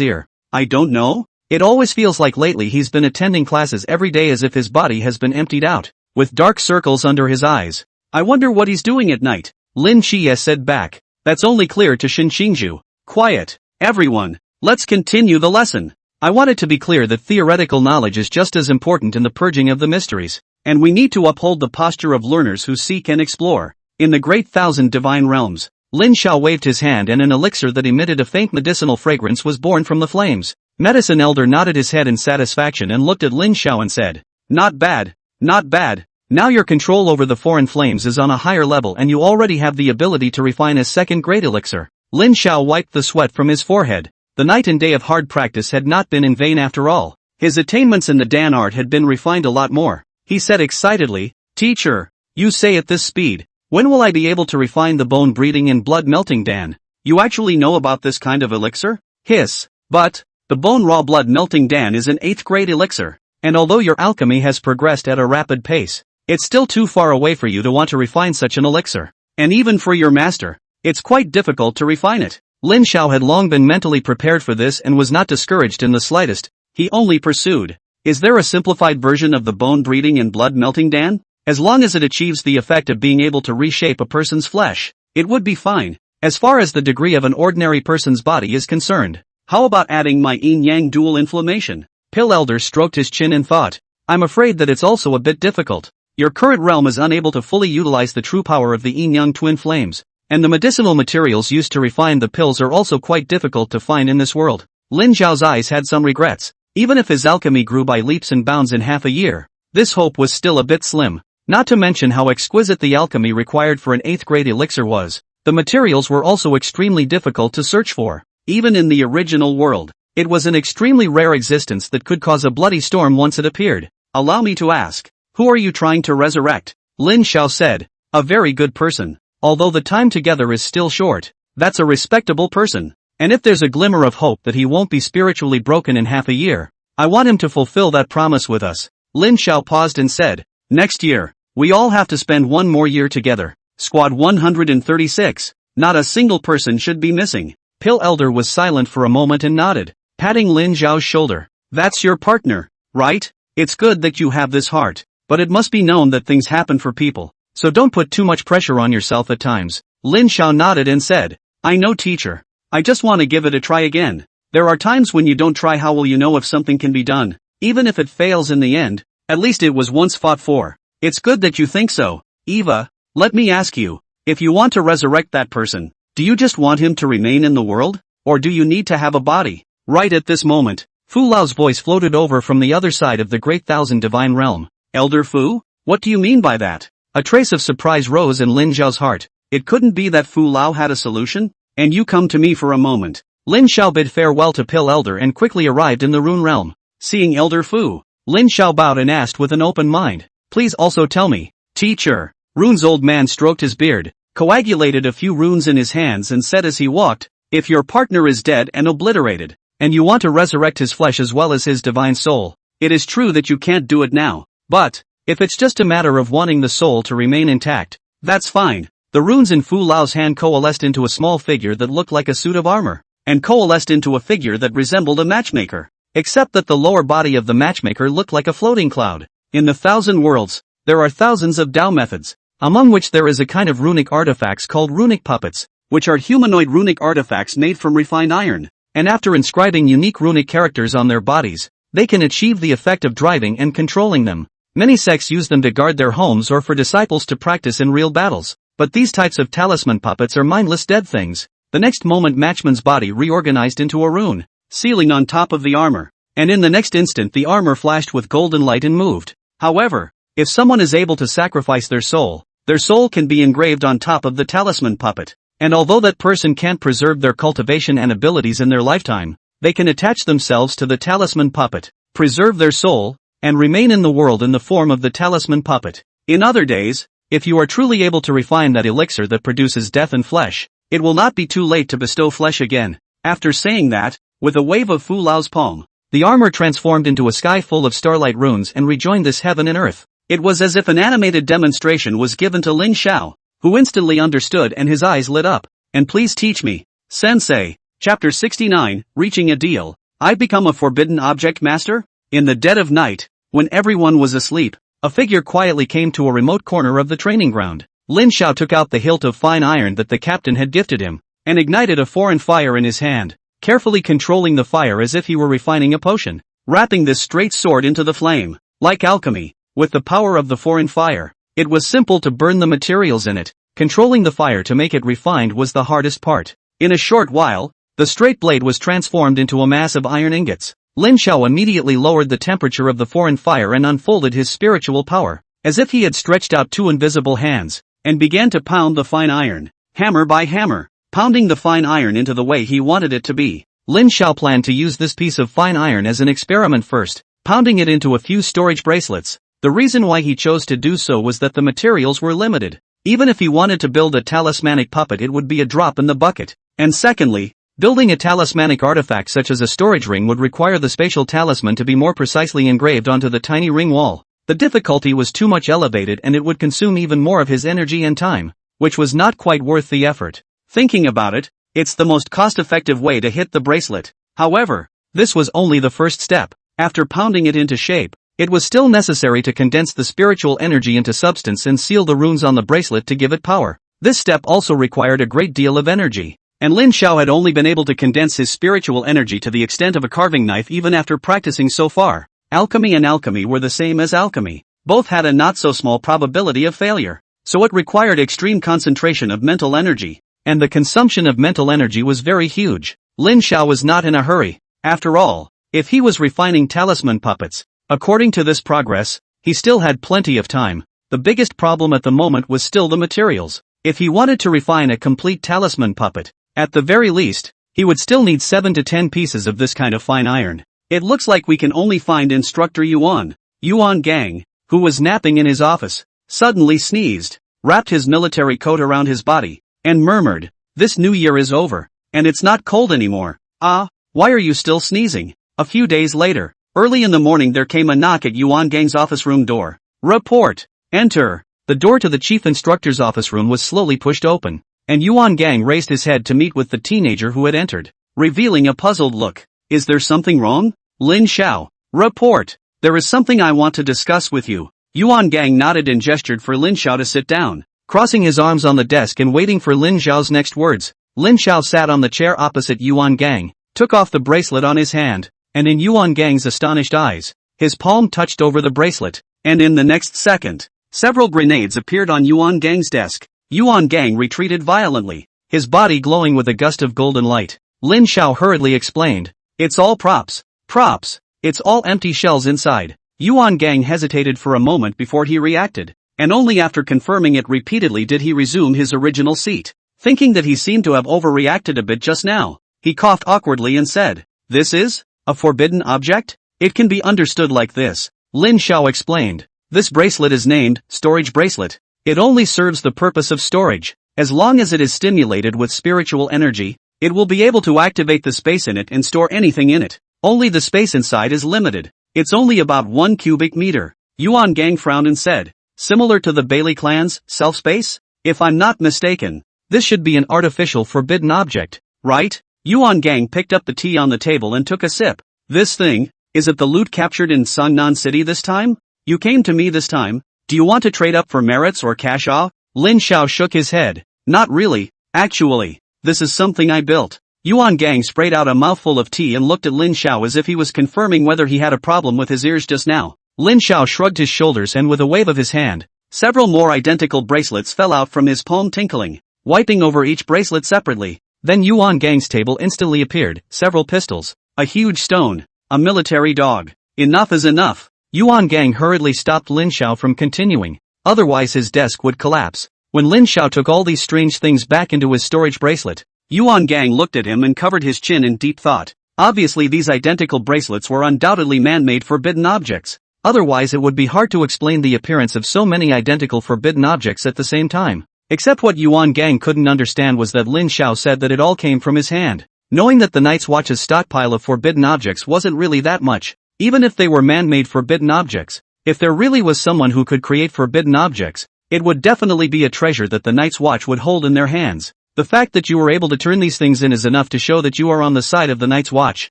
ear. I don't know, It always feels like lately he's been attending classes every day as if his body has been emptied out, with dark circles under his eyes. I wonder what he's doing at night. Lin Chiye said back. That's only clear to Shin Xingju. Quiet, everyone. Let's continue the lesson. I want it to be clear that theoretical knowledge is just as important in the purging of the mysteries, and we need to uphold the posture of learners who seek and explore. In the great thousand divine realms, Lin Xiao waved his hand and an elixir that emitted a faint medicinal fragrance was born from the flames. Medicine Elder nodded his head in satisfaction and looked at Lin Xiao and said, Not bad, not bad. Now your control over the foreign flames is on a higher level and you already have the ability to refine a second great elixir. Lin Xiao wiped the sweat from his forehead. The night and day of hard practice had not been in vain after all. His attainments in the Dan art had been refined a lot more. He said excitedly, Teacher, you say at this speed, when will I be able to refine the bone breathing and blood melting Dan? You actually know about this kind of elixir? Hiss. But, the bone raw blood melting Dan is an 8th grade elixir, and although your alchemy has progressed at a rapid pace, it's still too far away for you to want to refine such an elixir. And even for your master, it's quite difficult to refine it. Lin Xiao had long been mentally prepared for this and was not discouraged in the slightest. He only pursued. Is there a simplified version of the bone breathing and blood melting Dan? As long as it achieves the effect of being able to reshape a person's flesh, it would be fine. As far as the degree of an ordinary person's body is concerned, how about adding my yin-yang dual inflammation? Pill Elder stroked his chin and thought, I'm afraid that it's also a bit difficult. Your current realm is unable to fully utilize the true power of the yin-yang twin flames, and the medicinal materials used to refine the pills are also quite difficult to find in this world. Lin Xiao's eyes had some regrets. Even if his alchemy grew by leaps and bounds in half a year, this hope was still a bit slim. Not to mention how exquisite the alchemy required for an 8th grade elixir was. The materials were also extremely difficult to search for. Even in the original world, it was an extremely rare existence that could cause a bloody storm once it appeared. Allow me to ask, who are you trying to resurrect? Lin Xiao said. A very good person. Although the time together is still short, that's a respectable person. And if there's a glimmer of hope that he won't be spiritually broken in half a year, I want him to fulfill that promise with us. Lin Xiao paused and said, Next year, we all have to spend one more year together. Squad 136. Not a single person should be missing. Pill Elder was silent for a moment and nodded, patting Lin Xiao's shoulder. That's your partner, right? It's good that you have this heart, but it must be known that things happen for people, so don't put too much pressure on yourself at times. Lin Xiao nodded and said, I know teacher. I just want to give it a try again. There are times when you don't try, how will you know if something can be done? Even if it fails in the end, at least it was once fought for. It's good that you think so. Eva, let me ask you, if you want to resurrect that person, do you just want him to remain in the world? Or do you need to have a body? Right at this moment, Fu Lao's voice floated over from the other side of the great thousand divine realm. Elder Fu? What do you mean by that? A trace of surprise rose in Lin Xiao's heart. It couldn't be that Fu Lao had a solution? And you come to me for a moment. Lin Xiao bid farewell to Pill Elder and quickly arrived in the Rune realm. Seeing Elder Fu, Lin Xiao bowed and asked with an open mind, please also tell me, teacher. Rune's old man stroked his beard, coagulated a few runes in his hands and said as he walked, if your partner is dead and obliterated, and you want to resurrect his flesh as well as his divine soul, it is true that you can't do it now, but, if it's just a matter of wanting the soul to remain intact, that's fine. The runes in Fu Lao's hand coalesced into a small figure that looked like a suit of armor, and coalesced into a figure that resembled a matchmaker, except that the lower body of the matchmaker looked like a floating cloud. In the thousand worlds, there are thousands of Dao methods, among which there is a kind of runic artifacts called runic puppets, which are humanoid runic artifacts made from refined iron, and after inscribing unique runic characters on their bodies, they can achieve the effect of driving and controlling them. Many sects use them to guard their homes or for disciples to practice in real battles, but these types of talisman puppets are mindless dead things. The next moment Matchman's body reorganized into a rune, sealing on top of the armor, and in the next instant the armor flashed with golden light and moved. However, if someone is able to sacrifice their soul can be engraved on top of the talisman puppet, and although that person can't preserve their cultivation and abilities in their lifetime, they can attach themselves to the talisman puppet, preserve their soul, and remain in the world in the form of the talisman puppet. In other days, if you are truly able to refine that elixir that produces death and flesh, it will not be too late to bestow flesh again. After saying that, with a wave of Fu Lao's palm, the armor transformed into a sky full of starlight runes and rejoined this heaven and earth. It was as if an animated demonstration was given to Lin Xiao, who instantly understood and his eyes lit up. And please teach me, Sensei. Chapter 69, Reaching a Deal. I've become a forbidden object master? In the dead of night, when everyone was asleep, a figure quietly came to a remote corner of the training ground. Lin Xiao took out the hilt of fine iron that the captain had gifted him, and ignited a foreign fire in his hand, carefully controlling the fire as if he were refining a potion, wrapping this straight sword into the flame. Like alchemy, with the power of the foreign fire, it was simple to burn the materials in it. Controlling the fire to make it refined was the hardest part. In a short while, the straight blade was transformed into a mass of iron ingots. Lin Xiao immediately lowered the temperature of the foreign fire and unfolded his spiritual power, as if he had stretched out two invisible hands, and began to pound the fine iron, hammer by hammer, pounding the fine iron into the way he wanted it to be. Lin Xiao planned to use this piece of fine iron as an experiment first, pounding it into a few storage bracelets. The reason why he chose to do so was that the materials were limited. Even if he wanted to build a talismanic puppet, it would be a drop in the bucket. And secondly, building a talismanic artifact such as a storage ring would require the spatial talisman to be more precisely engraved onto the tiny ring wall. The difficulty was too much elevated and it would consume even more of his energy and time, which was not quite worth the effort. Thinking about it, it's the most cost-effective way to hit the bracelet. However, this was only the first step. After pounding it into shape, it was still necessary to condense the spiritual energy into substance and seal the runes on the bracelet to give it power. This step also required a great deal of energy, and Lin Xiao had only been able to condense his spiritual energy to the extent of a carving knife even after practicing so far. Alchemy and alchemy were the same as alchemy. Both had a not-so-small probability of failure, so it required extreme concentration of mental energy, and the consumption of mental energy was very huge. Lin Xiao was not in a hurry. After all, if he was refining talisman puppets, according to this progress, he still had plenty of time. The biggest problem at the moment was still the materials. If he wanted to refine a complete talisman puppet, at the very least, he would still need 7 to 10 pieces of this kind of fine iron. It looks like we can only find Instructor Yuan. Yuan Gang, who was napping in his office, suddenly sneezed, wrapped his military coat around his body, and murmured, "This new year is over, and it's not cold anymore. Ah, why are you still sneezing?" A few days later, early in the morning there came a knock at Yuan Gang's office room door. "Report. Enter." The door to the chief instructor's office room was slowly pushed open, and Yuan Gang raised his head to meet with the teenager who had entered, revealing a puzzled look. "Is there something wrong?" "Lin Xiao." "Report. There is something I want to discuss with you." Yuan Gang nodded and gestured for Lin Xiao to sit down, crossing his arms on the desk and waiting for Lin Xiao's next words. Lin Xiao sat on the chair opposite Yuan Gang, took off the bracelet on his hand, and in Yuan Gang's astonished eyes, his palm touched over the bracelet, and in the next second, several grenades appeared on Yuan Gang's desk. Yuan Gang retreated violently, his body glowing with a gust of golden light. Lin Xiao hurriedly explained, "It's all props. Props. It's all empty shells inside." Yuan Gang hesitated for a moment before he reacted, and only after confirming it repeatedly did he resume his original seat. Thinking that he seemed to have overreacted a bit just now, he coughed awkwardly and said, "This is a forbidden object? It can be understood like this," Lin Xiao explained. "This bracelet is named Storage Bracelet. It only serves the purpose of storage. As long as it is stimulated with spiritual energy, it will be able to activate the space in it and store anything in it. Only the space inside is limited. It's only about 1 cubic meter." Yuan Gang frowned and said, "Similar to the Bailey clan's self-space? If I'm not mistaken, this should be an artificial forbidden object, right?" Yuan Gang picked up the tea on the table and took a sip. "This thing, is it the loot captured in Sangnan City this time? You came to me this time. Do you want to trade up for merits or cash off?" Lin Xiao shook his head. "Not really, actually. This is something I built." Yuan Gang sprayed out a mouthful of tea and looked at Lin Xiao as if he was confirming whether he had a problem with his ears just now. Lin Xiao shrugged his shoulders and with a wave of his hand, several more identical bracelets fell out from his palm tinkling, wiping over each bracelet separately. Then Yuan Gang's table instantly appeared, several pistols, a huge stone, a military dog. Enough is enough. Yuan Gang hurriedly stopped Lin Xiao from continuing, otherwise his desk would collapse. When Lin Xiao took all these strange things back into his storage bracelet, Yuan Gang looked at him and covered his chin in deep thought. Obviously these identical bracelets were undoubtedly man-made forbidden objects. Otherwise it would be hard to explain the appearance of so many identical forbidden objects at the same time. Except what Yuan Gang couldn't understand was that Lin Xiao said that it all came from his hand. Knowing that the Night's Watch's stockpile of forbidden objects wasn't really that much, even if they were man-made forbidden objects. If there really was someone who could create forbidden objects, it would definitely be a treasure that the Night's Watch would hold in their hands. The fact that you were able to turn these things in is enough to show that you are on the side of the Night's Watch.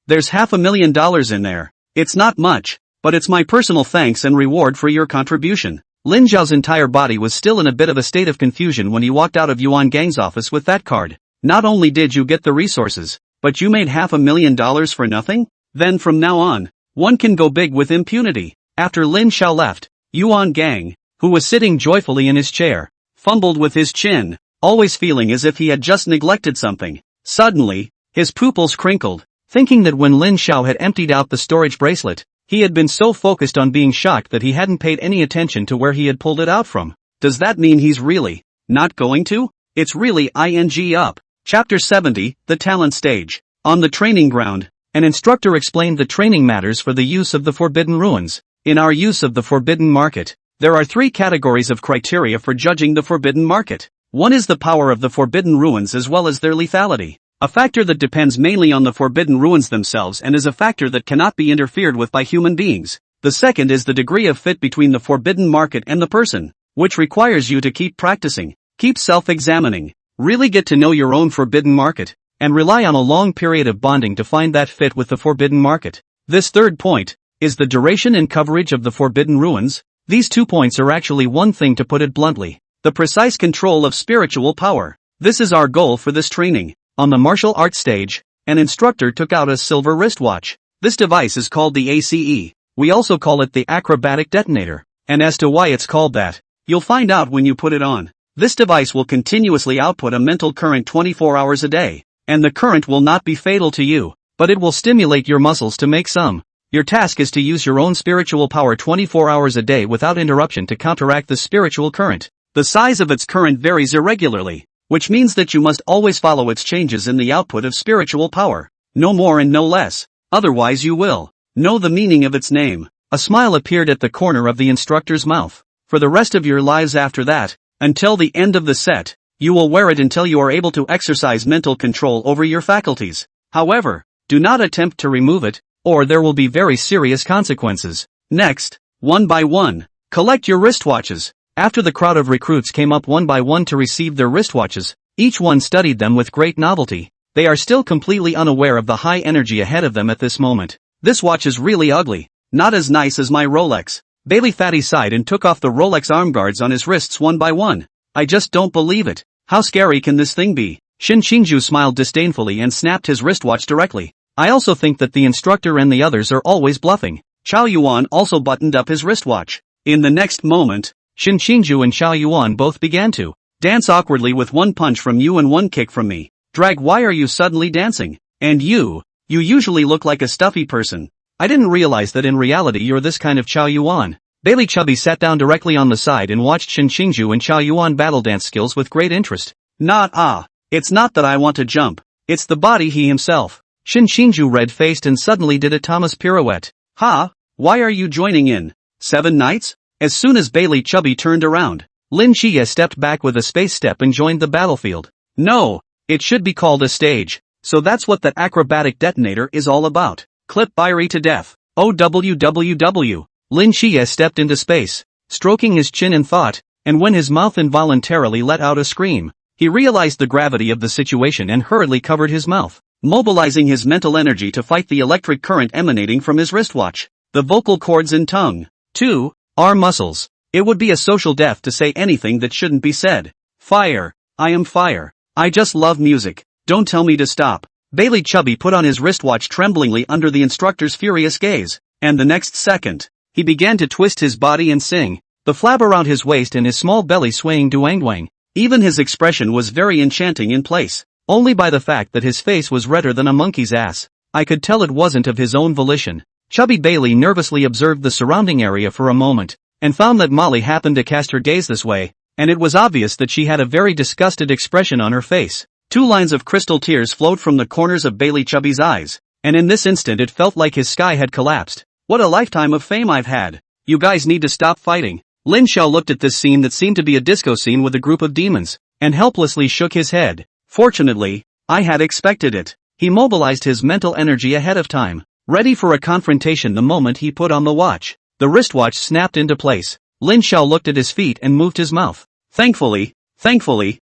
There's $500,000 in there. It's not much, but it's my personal thanks and reward for your contribution. Lin Zhao's entire body was still in a bit of a state of confusion when he walked out of Yuan Gang's office with that card. Not only did you get the resources, but you made $500,000 for nothing? Then from now on, one can go big with impunity. After Lin Zhao left, Yuan Gang, who was sitting joyfully in his chair, fumbled with his chin, always feeling as if he had just neglected something. Suddenly, his pupils crinkled, thinking that when Lin Zhao had emptied out the storage bracelet, he had been so focused on being shocked that he hadn't paid any attention to where he had pulled it out from. Does that mean he's really not going to? It's really ing up. Chapter 70, The Talent Stage. On the training ground, an instructor explained the training matters for the use of the Forbidden Ruins. In our use of the Forbidden Market, there are 3 categories of criteria for judging the Forbidden Market. One is the power of the Forbidden Ruins as well as their lethality, a factor that depends mainly on the Forbidden Ruins themselves and is a factor that cannot be interfered with by human beings. The second is the degree of fit between the Forbidden Market and the person, which requires you to keep practicing, keep self-examining, really get to know your own Forbidden Market, and rely on a long period of bonding to find that fit with the Forbidden Market. This third point is the duration and coverage of the Forbidden Ruins. These 2 points are actually one thing, to put it bluntly: the precise control of spiritual power. This is our goal for this training. On the martial arts stage, an instructor took out a silver wristwatch. This device is called the ACE. We also call it the acrobatic detonator. And as to why it's called that, you'll find out when you put it on. This device will continuously output a mental current 24 hours a day. And the current will not be fatal to you, but it will stimulate your muscles to make some. Your task is to use your own spiritual power 24 hours a day without interruption to counteract the spiritual current. The size of its current varies irregularly, which means that you must always follow its changes in the output of spiritual power. No more and no less. Otherwise you will know the meaning of its name. A smile appeared at the corner of the instructor's mouth. For the rest of your lives after that, until the end of the set, you will wear it until you are able to exercise mental control over your faculties. However, do not attempt to remove it, or there will be very serious consequences. Next, one by one, collect your wristwatches. After the crowd of recruits came up one by one to receive their wristwatches, each one studied them with great novelty. They are still completely unaware of the high energy ahead of them at this moment. This watch is really ugly, not as nice as my Rolex. Bailey Fatty sighed and took off the Rolex arm guards on his wrists one by one. I just don't believe it. How scary can this thing be? Shin Qingju smiled disdainfully and snapped his wristwatch directly. I also think that the instructor and the others are always bluffing. Xiao Yuan also buttoned up his wristwatch. In the next moment, Shin Qingju and Xiao Yuan both began to dance awkwardly, with one punch from you and one kick from me. Drag, why are you suddenly dancing? And you usually look like a stuffy person. I didn't realize that in reality you're this kind of Xiao Yuan. Bailey Chubby sat down directly on the side and watched Shin Qingju and Xiao Yuan battle dance skills with great interest. It's not that I want to jump. It's the body he himself. Shin Qingju red-faced and suddenly did a Thomas pirouette. Why are you joining in? 7 Knights? As soon as Bailey Chubby turned around, Lin Chia stepped back with a space step and joined the battlefield. No, it should be called a stage. So that's what that acrobatic detonator is all about. Clip Byrie to death. OWWW. Lin Chia stepped into space, stroking his chin in thought, and when his mouth involuntarily let out a scream, he realized the gravity of the situation and hurriedly covered his mouth, mobilizing his mental energy to fight the electric current emanating from his wristwatch. The vocal cords and tongue, too, are muscles. It would be a social death to say anything that shouldn't be said. Fire. I am fire. I just love music. Don't tell me to stop. Bailey Chubby put on his wristwatch tremblingly under the instructor's furious gaze, and the next second, he began to twist his body and sing, the flab around his waist and his small belly swaying duang-duang. Even his expression was very enchanting in place, only by the fact that his face was redder than a monkey's ass. I could tell it wasn't of his own volition. Chubby Bailey nervously observed the surrounding area for a moment, and found that Molly happened to cast her gaze this way, and it was obvious that she had a very disgusted expression on her face. 2 lines of crystal tears flowed from the corners of Bailey Chubby's eyes, and in this instant it felt like his sky had collapsed. What a lifetime of fame I've had. You guys need to stop fighting. Lin Xiao looked at this scene that seemed to be a disco scene with a group of demons, and helplessly shook his head. Fortunately, I had expected it. He mobilized his mental energy ahead of time, ready for a confrontation the moment he put on the watch. The wristwatch snapped into place. Lin Xiao looked at his feet and moved his mouth. Thankfully,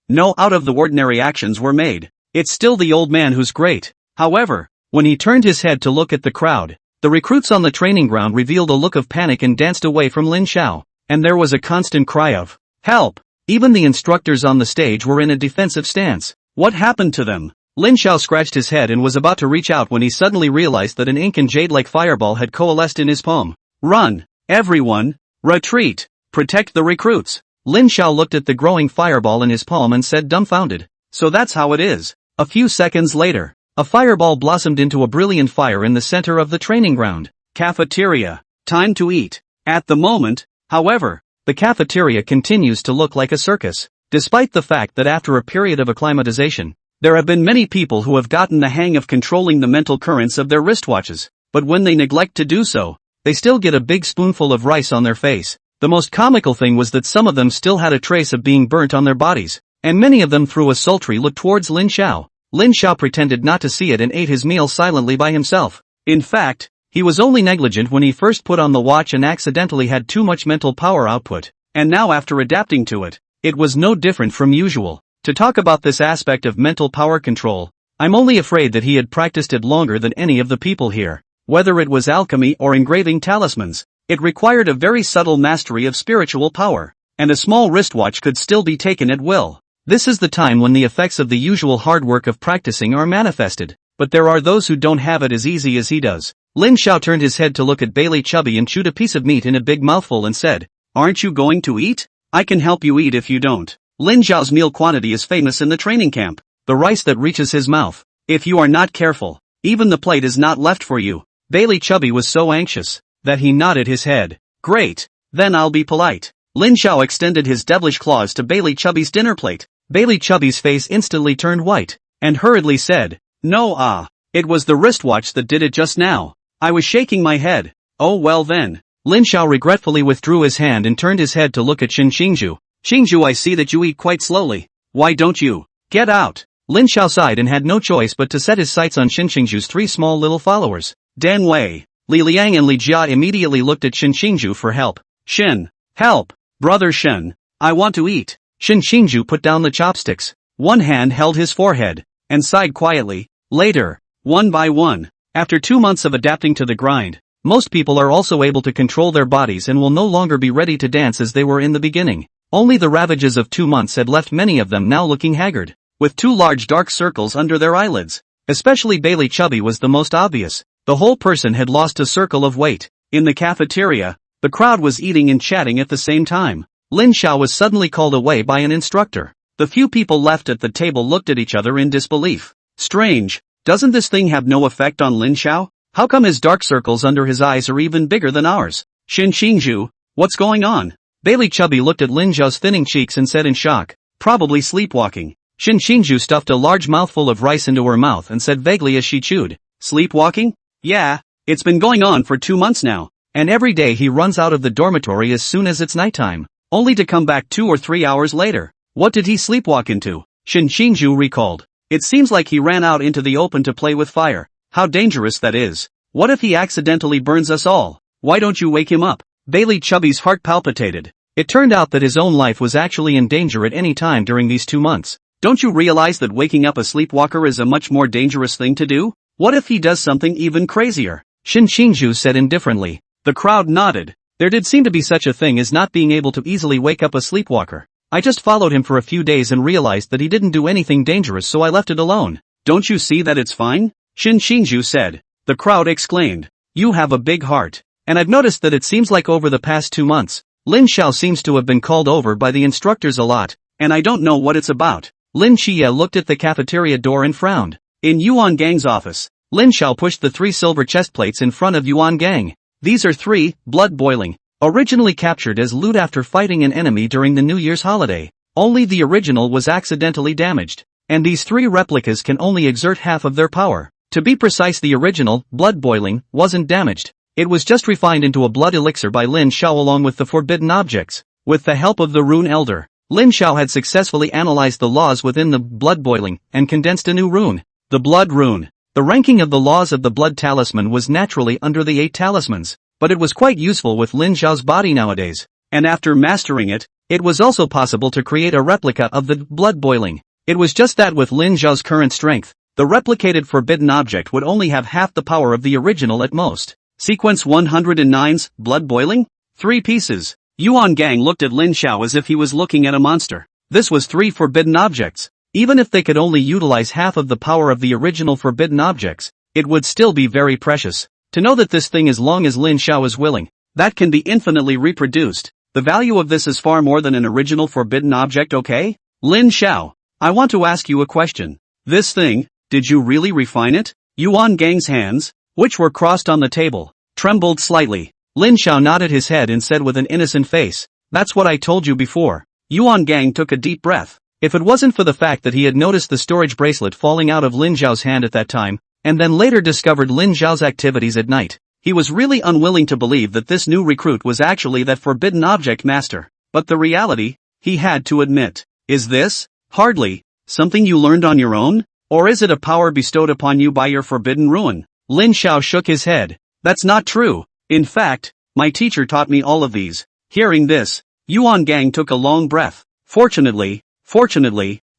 no out-of-the-ordinary actions were made. It's still the old man who's great. However, When he turned his head to look at the crowd, the recruits on the training ground revealed a look of panic and danced away from Lin Xiao, and there was a constant cry of, "Help!" Even the instructors on the stage were in a defensive stance. What happened to them? Lin Xiao scratched his head and was about to reach out when he suddenly realized that an ink and jade-like fireball had coalesced in his palm. "Run! Everyone! Retreat! Protect the recruits!" Lin Xiao looked at the growing fireball in his palm and said dumbfounded, "So that's how it is." A few seconds later, a fireball blossomed into a brilliant fire in the center of the training ground. Cafeteria. Time to eat. At the moment, however, the cafeteria continues to look like a circus. Despite the fact that after a period of acclimatization, there have been many people who have gotten the hang of controlling the mental currents of their wristwatches, but when they neglect to do so, they still get a big spoonful of rice on their face. The most comical thing was that some of them still had a trace of being burnt on their bodies, and many of them threw a sultry look towards Lin Xiao. Lin Xiao pretended not to see it and ate his meal silently by himself. In fact, he was only negligent when he first put on the watch and accidentally had too much mental power output, and now after adapting to it, it was no different from usual. To talk about this aspect of mental power control, I'm only afraid that he had practiced it longer than any of the people here. Whether it was alchemy or engraving talismans, it required a very subtle mastery of spiritual power, and a small wristwatch could still be taken at will. This is the time when the effects of the usual hard work of practicing are manifested, but there are those who don't have it as easy as he does. Lin Xiao turned his head to look at Bailey Chubby and chewed a piece of meat in a big mouthful and said, "Aren't you going to eat? I can help you eat if you don't." Lin Xiao's meal quantity is famous in the training camp, the rice that reaches his mouth. If you are not careful, even the plate is not left for you. Bailey Chubby was so anxious that he nodded his head. "Great, then I'll be polite." Lin Xiao extended his devilish claws to Bailey Chubby's dinner plate. Bailey Chubby's face instantly turned white, and hurriedly said, "No, it was the wristwatch that did it just now. I was shaking my head." "Oh well then." Lin Xiao regretfully withdrew his hand and turned his head to look at Xingju. "Xingju, I see that you eat quite slowly. Why don't you get out?" Lin Xiao sighed and had no choice but to set his sights on Xingju's three small little followers. Dan Wei, Li Liang and Li Jia immediately looked at Xingju for help. "Shen, help! Brother Shen, I want to eat." Xingju put down the chopsticks. One hand held his forehead, and sighed quietly. Later, one by one, after 2 months of adapting to the grind, most people are also able to control their bodies and will no longer be ready to dance as they were in the beginning. Only the ravages of 2 months had left many of them now looking haggard, with 2 large dark circles under their eyelids. Especially Bailey Chubby was the most obvious. The whole person had lost a circle of weight. In the cafeteria, the crowd was eating and chatting at the same time. Lin Xiao was suddenly called away by an instructor. The few people left at the table looked at each other in disbelief. Strange, doesn't this thing have no effect on Lin Xiao? How come his dark circles under his eyes are even bigger than ours? Xingju, what's going on? Bailey Chubby looked at Lin Xiao's thinning cheeks and said in shock, "Probably sleepwalking." Xingju stuffed a large mouthful of rice into her mouth and said vaguely as she chewed, "Sleepwalking? Yeah, it's been going on for 2 months now, and every day he runs out of the dormitory as soon as it's nighttime, only to come back 2 or 3 hours later. What did he sleepwalk into?" Xingju recalled. "It seems like he ran out into the open to play with fire. How dangerous that is. What if he accidentally burns us all? Why don't you wake him up?" Bailey Chubby's heart palpitated. It turned out that his own life was actually in danger at any time during these 2 months. Don't you realize that waking up a sleepwalker is a much more dangerous thing to do? What if he does something even crazier? Xingju said indifferently. The crowd nodded. There did seem to be such a thing as not being able to easily wake up a sleepwalker. I just followed him for a few days and realized that he didn't do anything dangerous, so I left it alone. Don't you see that it's fine? Xingju said. The crowd exclaimed. You have a big heart. And I've noticed that it seems like over the past 2 months, Lin Xiao seems to have been called over by the instructors a lot, and I don't know what it's about. Lin Xie looked at the cafeteria door and frowned. In Yuan Gang's office, Lin Xiao pushed the 3 silver chest plates in front of Yuan Gang. These are 3, blood boiling, originally captured as loot after fighting an enemy during the New Year's holiday. Only the original was accidentally damaged, and these 3 replicas can only exert half of their power. To be precise, the original, blood boiling, wasn't damaged. It was just refined into a blood elixir by Lin Xiao along with the forbidden objects. With the help of the rune elder, Lin Xiao had successfully analyzed the laws within the blood boiling and condensed a new rune, the blood rune. The ranking of the laws of the blood talisman was naturally under the 8 talismans, but it was quite useful with Lin Xiao's body nowadays. And after mastering it, it was also possible to create a replica of the blood boiling. It was just that with Lin Xiao's current strength, the replicated forbidden object would only have half the power of the original at most. Sequence 109's blood boiling? 3 pieces. Yuan Gang looked at Lin Xiao as if he was looking at a monster. This was 3 forbidden objects. Even if they could only utilize half of the power of the original forbidden objects, it would still be very precious. To know that this thing, as long as Lin Xiao is willing, that can be infinitely reproduced. The value of this is far more than an original forbidden object, okay? Lin Xiao, I want to ask you a question. This thing, did you really refine it? Yuan Gang's hands, which were crossed on the table, trembled slightly. Lin Xiao nodded his head and said with an innocent face, "That's what I told you before." Yuan Gang took a deep breath. If it wasn't for the fact that he had noticed the storage bracelet falling out of Lin Xiao's hand at that time, and then later discovered Lin Xiao's activities at night, he was really unwilling to believe that this new recruit was actually that forbidden object master. But the reality, he had to admit, is this, hardly, something you learned on your own? Or is it a power bestowed upon you by your forbidden ruin? Lin Xiao shook his head. That's not true. In fact, my teacher taught me all of these. Hearing this, Yuan Gang took a long breath. Fortunately,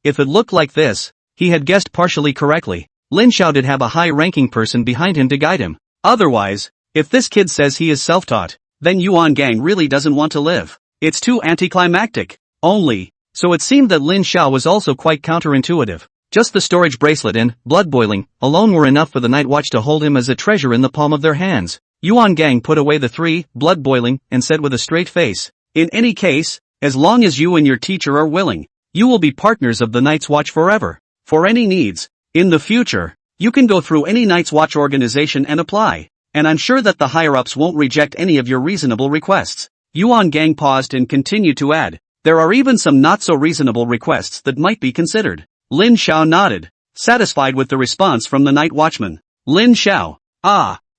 if it looked like this, he had guessed partially correctly. Lin Xiao did have a high-ranking person behind him to guide him. Otherwise, if this kid says he is self-taught, then Yuan Gang really doesn't want to live. It's too anticlimactic. So it seemed that Lin Xiao was also quite counterintuitive. Just the storage bracelet and blood boiling alone were enough for the night watch to hold him as a treasure in the palm of their hands. Yuan Gang put away the 3 blood boiling and said with a straight face, "In any case, as long as you and your teacher are willing, you will be partners of the Night's Watch forever. For any needs, in the future, you can go through any Night's Watch organization and apply, and I'm sure that the higher-ups won't reject any of your reasonable requests." Yuan Gang paused and continued to add, "There are even some not-so-reasonable requests that might be considered." Lin Xiao nodded, satisfied with the response from the night watchman. Lin Xiao,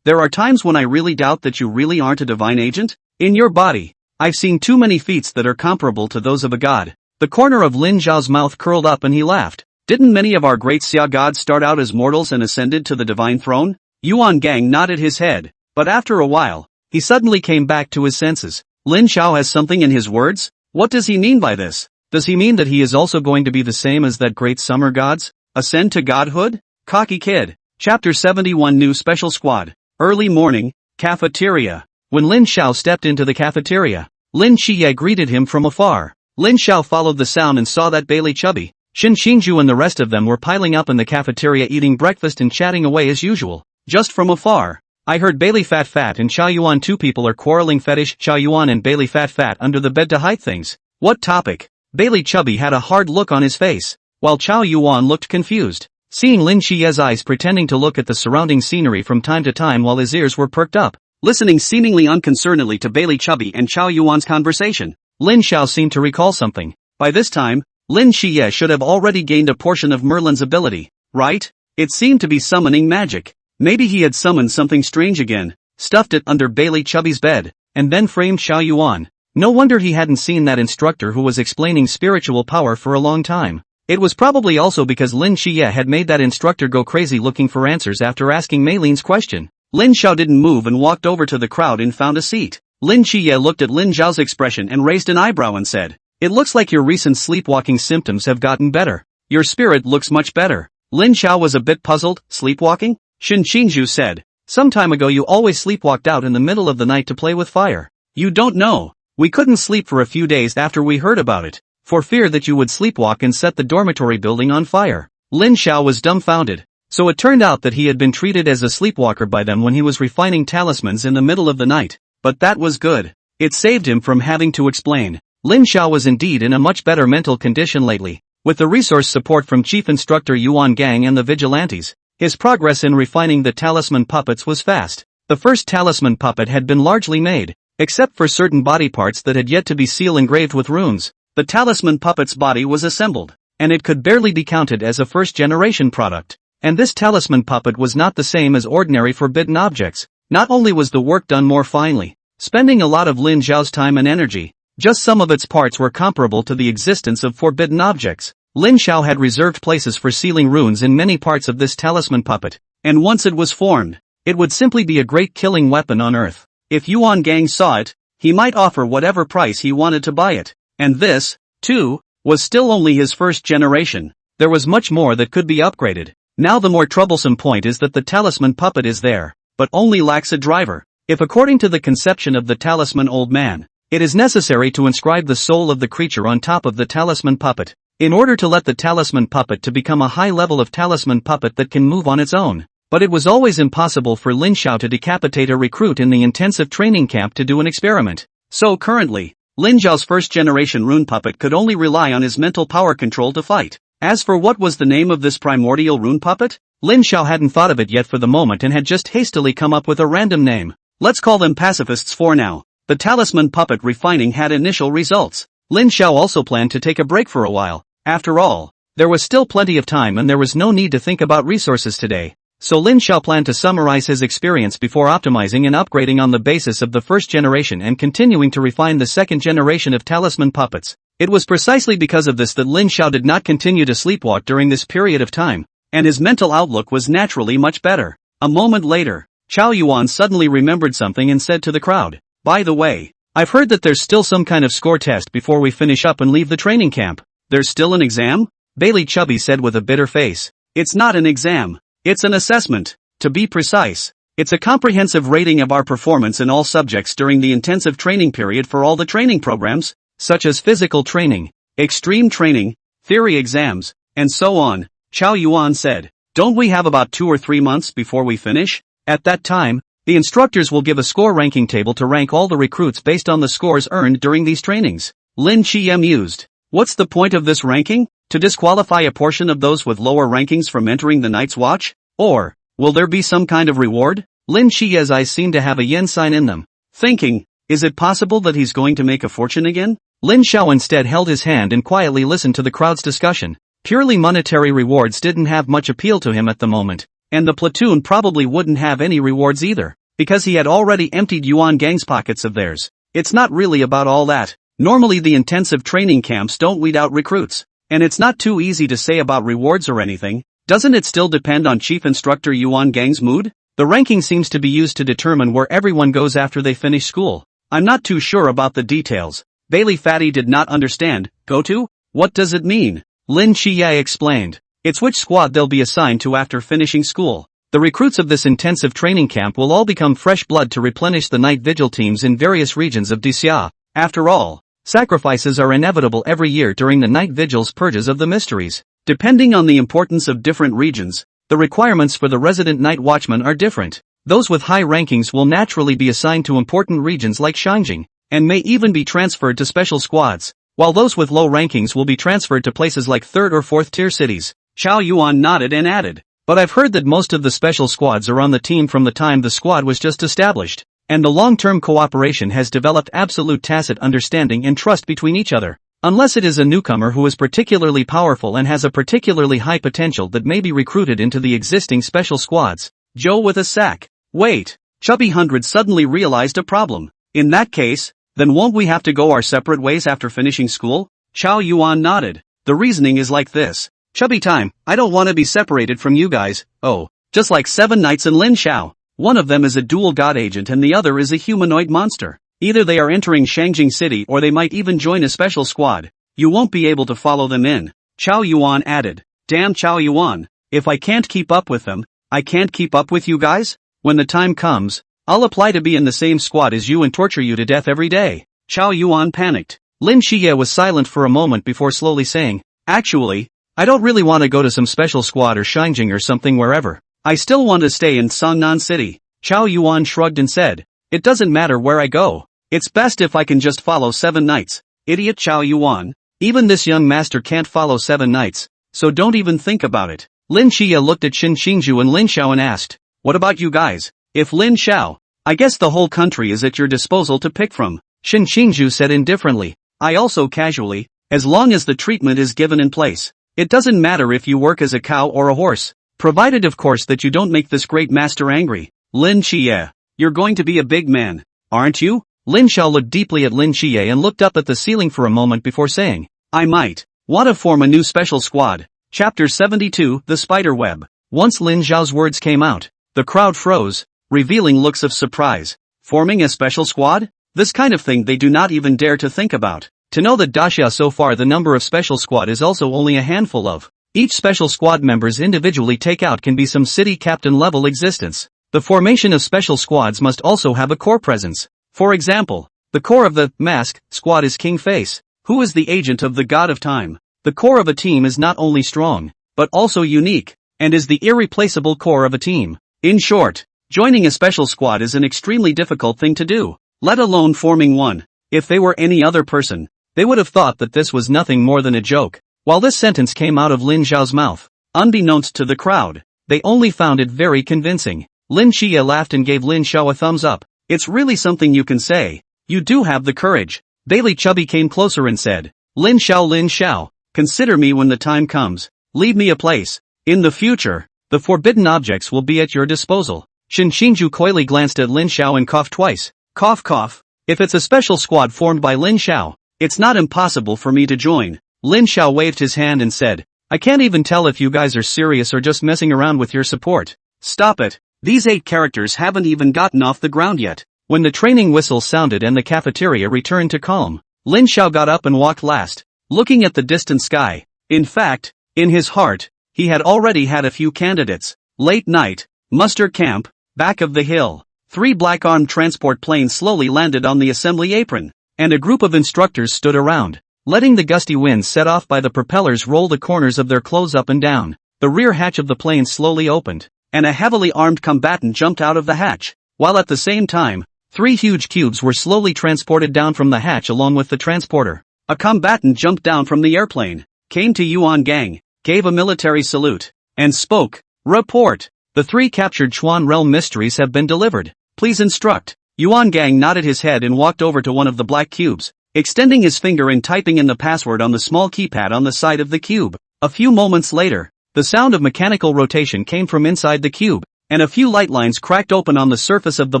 there are times when I really doubt that you really aren't a divine agent. In your body, I've seen too many feats that are comparable to those of a god. The corner of Lin Xiao's mouth curled up and he laughed. Didn't many of our great Xia gods start out as mortals and ascended to the divine throne? Yuan Gang nodded his head, but after a while, he suddenly came back to his senses. Lin Xiao has something in his words? What does he mean by this? Does he mean that he is also going to be the same as that great summer gods? Ascend to godhood? Cocky kid. Chapter 71 New Special Squad. Early morning, cafeteria. When Lin Xiao stepped into the cafeteria, Lin Qiye greeted him from afar. Lin Xiao followed the sound and saw that Bailey Chubby, Xin Qingju and the rest of them were piling up in the cafeteria eating breakfast and chatting away as usual. Just from afar, I heard Bailey Fat and Chow Yuan, 2 people are quarreling. Fetish Chow Yuan and Bailey Fat under the bed to hide things. What topic? Bailey Chubby had a hard look on his face, while Chow Yuan looked confused. Seeing Lin Qiye's eyes pretending to look at the surrounding scenery from time to time while his ears were perked up, listening seemingly unconcernedly to Bailey Chubby and Chow Yuan's conversation, Lin Xiao seemed to recall something. By this time, Lin Qiye should have already gained a portion of Merlin's ability, right? It seemed to be summoning magic. Maybe he had summoned something strange again, stuffed it under Bailey Chubby's bed, and then framed Chow Yuan. No wonder he hadn't seen that instructor who was explaining spiritual power for a long time. It was probably also because Lin Qiye had made that instructor go crazy looking for answers after asking Meilin's question. Lin Xiao didn't move and walked over to the crowd and found a seat. Lin Qiye looked at Lin Zhao's expression and raised an eyebrow and said, "It looks like your recent sleepwalking symptoms have gotten better. Your spirit looks much better." Lin Xiao was a bit puzzled. Sleepwalking? Xin Qingju said, "Some time ago you always sleepwalked out in the middle of the night to play with fire. You don't know. We couldn't sleep for a few days after we heard about it, for fear that you would sleepwalk and set the dormitory building on fire." Lin Xiao was dumbfounded. So it turned out that he had been treated as a sleepwalker by them when he was refining talismans in the middle of the night. But that was good. It saved him from having to explain. Lin Xiao was indeed in a much better mental condition lately. With the resource support from Chief Instructor Yuan Gang and the Vigilantes, his progress in refining the talisman puppets was fast. The first talisman puppet had been largely made, except for certain body parts that had yet to be seal engraved with runes. The talisman puppet's body was assembled, and it could barely be counted as a first-generation product. And this talisman puppet was not the same as ordinary forbidden objects. Not only was the work done more finely, spending a lot of Lin Zhao's time and energy, just some of its parts were comparable to the existence of forbidden objects. Lin Xiao had reserved places for sealing runes in many parts of this talisman puppet, and once it was formed, it would simply be a great killing weapon on Earth. If Yuan Gang saw it, he might offer whatever price he wanted to buy it. And this, too, was still only his first generation. There was much more that could be upgraded. Now the more troublesome point is that the talisman puppet is there, but only lacks a driver. If according to the conception of the talisman old man, it is necessary to inscribe the soul of the creature on top of the talisman puppet, in order to let the talisman puppet to become a high level of talisman puppet that can move on its own. But it was always impossible for Lin Xiao to decapitate a recruit in the intensive training camp to do an experiment. So currently, Lin Xiao's first generation rune puppet could only rely on his mental power control to fight. As for what was the name of this primordial rune puppet, Lin Xiao hadn't thought of it yet for the moment and had just hastily come up with a random name. Let's call them pacifists for now. The talisman puppet refining had initial results. Lin Xiao also planned to take a break for a while. After all, there was still plenty of time and there was no need to think about resources today. So Lin Xiao planned to summarize his experience before optimizing and upgrading on the basis of the first generation and continuing to refine the second generation of talisman puppets. It was precisely because of this that Lin Xiao did not continue to sleepwalk during this period of time, and his mental outlook was naturally much better. A moment later, Chao Yuan suddenly remembered something and said to the crowd, "By the way, I've heard that there's still some kind of score test before we finish up and leave the training camp." "There's still an exam?" Bailey Chubby said with a bitter face. "It's not an exam. It's an assessment. To be precise, it's a comprehensive rating of our performance in all subjects during the intensive training period for all the training programs, such as physical training, extreme training, theory exams, and so on." Chao Yuan said, "Don't we have about 2 or 3 months before we finish? At that time, the instructors will give a score ranking table to rank all the recruits based on the scores earned during these trainings." Lin Qi mused. "What's the point of this ranking? To disqualify a portion of those with lower rankings from entering the Night's Watch? Or, will there be some kind of reward?" Lin Qi's eyes seemed to have a yen sign in them. Thinking, is it possible that he's going to make a fortune again? Lin Xiao instead held his hand and quietly listened to the crowd's discussion. Purely monetary rewards didn't have much appeal to him at the moment, and the platoon probably wouldn't have any rewards either, because he had already emptied Yuan Gang's pockets of theirs. It's not really about all that. Normally the intensive training camps don't weed out recruits, and it's not too easy to say about rewards or anything. Doesn't it still depend on Chief Instructor Yuan Gang's mood? The ranking seems to be used to determine where everyone goes after they finish school. I'm not too sure about the details. Bailey Fatty did not understand. Go to? What does it mean? Lin Qiye explained. It's which squad they'll be assigned to after finishing school. The recruits of this intensive training camp will all become fresh blood to replenish the night vigil teams in various regions of Dixia. After all, sacrifices are inevitable every year during the night vigil's purges of the mysteries. Depending on the importance of different regions, the requirements for the resident night watchman are different. Those with high rankings will naturally be assigned to important regions like Shangjing, and may even be transferred to special squads, while those with low rankings will be transferred to places like 3rd or 4th tier cities. Chao Yuan nodded and added, "But I've heard that most of the special squads are on the team from the time the squad was just established, and the long-term cooperation has developed absolute tacit understanding and trust between each other. Unless it is a newcomer who is particularly powerful and has a particularly high potential that may be recruited into the existing special squads." Joe with a sack. Wait, Chubby 100 suddenly realized a problem. In that case, then won't we have to go our separate ways after finishing school? Chao Yuan nodded. The reasoning is like this. Chubby time, I don't want to be separated from you guys. Oh, just like 7 Knights and Lin Xiao. One of them is a dual god agent and the other is a humanoid monster. Either they are entering Shangjing City or they might even join a special squad. You won't be able to follow them in. Chao Yuan added. Damn Chao Yuan, if I can't keep up with them, I can't keep up with you guys? When the time comes, I'll apply to be in the same squad as you and torture you to death every day. Chao Yuan panicked. Lin Qiye was silent for a moment before slowly saying, Actually, I don't really want to go to some special squad or Shangjing or something wherever. I still want to stay in Songnan City. Chao Yuan shrugged and said, It doesn't matter where I go. It's best if I can just follow 7 Knights. Idiot Chao Yuan. Even this young master can't follow 7 Knights, so don't even think about it. Lin Qiye looked at Xin Xingzhu and Lin Xiao and asked, What about you guys? If Lin Xiao, I guess the whole country is at your disposal to pick from. Xin Xingzhu said indifferently. I also casually, as long as the treatment is given in place. It doesn't matter if you work as a cow or a horse. Provided of course that you don't make this great master angry. Lin Qiye, you're going to be a big man, aren't you? Lin Xiao looked deeply at Lin Qiye and looked up at the ceiling for a moment before saying, I might want to form a new special squad. Chapter 72, The Spider Web. Once Lin Xiao's words came out, the crowd froze, revealing looks of surprise. Forming a special squad? This kind of thing they do not even dare to think about. To know that Daxia so far the number of special squad is also only a handful of. each special squad members individually take out can be some city captain level existence. The formation of special squads must also have a core presence. For example, the core of the mask squad is King Face, who is the agent of the god of time. The core of a team is not only strong, but also unique, and is the irreplaceable core of a team. In short, joining a special squad is an extremely difficult thing to do, let alone forming one. If they were any other person, they would have thought that this was nothing more than a joke. While this sentence came out of Lin Xiao's mouth, unbeknownst to the crowd, they only found it very convincing. Lin Xie laughed and gave Lin Xiao a thumbs up. It's really something you can say. You do have the courage. Bailey Chubby came closer and said, Lin Xiao, consider me when the time comes. Leave me a place. In the future, the forbidden objects will be at your disposal. Shin Xingju coyly glanced at Lin Xiao and coughed twice. Cough cough. If it's a special squad formed by Lin Xiao, it's not impossible for me to join. Lin Xiao waved his hand and said, I can't even tell if you guys are serious or just messing around with your support. Stop it. These 8 characters haven't even gotten off the ground yet. When the training whistle sounded and the cafeteria returned to calm, Lin Xiao got up and walked last, looking at the distant sky. In fact, in his heart, he had already had a few candidates. Late night, muster camp, back of the hill. 3 black armed transport planes slowly landed on the assembly apron, and a group of instructors stood around, letting the gusty wind set off by the propellers roll the corners of their clothes up and down. The rear hatch of the plane slowly opened, and a heavily armed combatant jumped out of the hatch, while at the same time, 3 huge cubes were slowly transported down from the hatch along with the transporter. A combatant jumped down from the airplane, came to Yuan Gang, gave a military salute, and spoke. Report. The 3 captured Chuan Realm mysteries have been delivered. Please instruct. Yuan Gang nodded his head and walked over to one of the black cubes, extending his finger and typing in the password on the small keypad on the side of the cube. A few moments later, the sound of mechanical rotation came from inside the cube, and a few light lines cracked open on the surface of the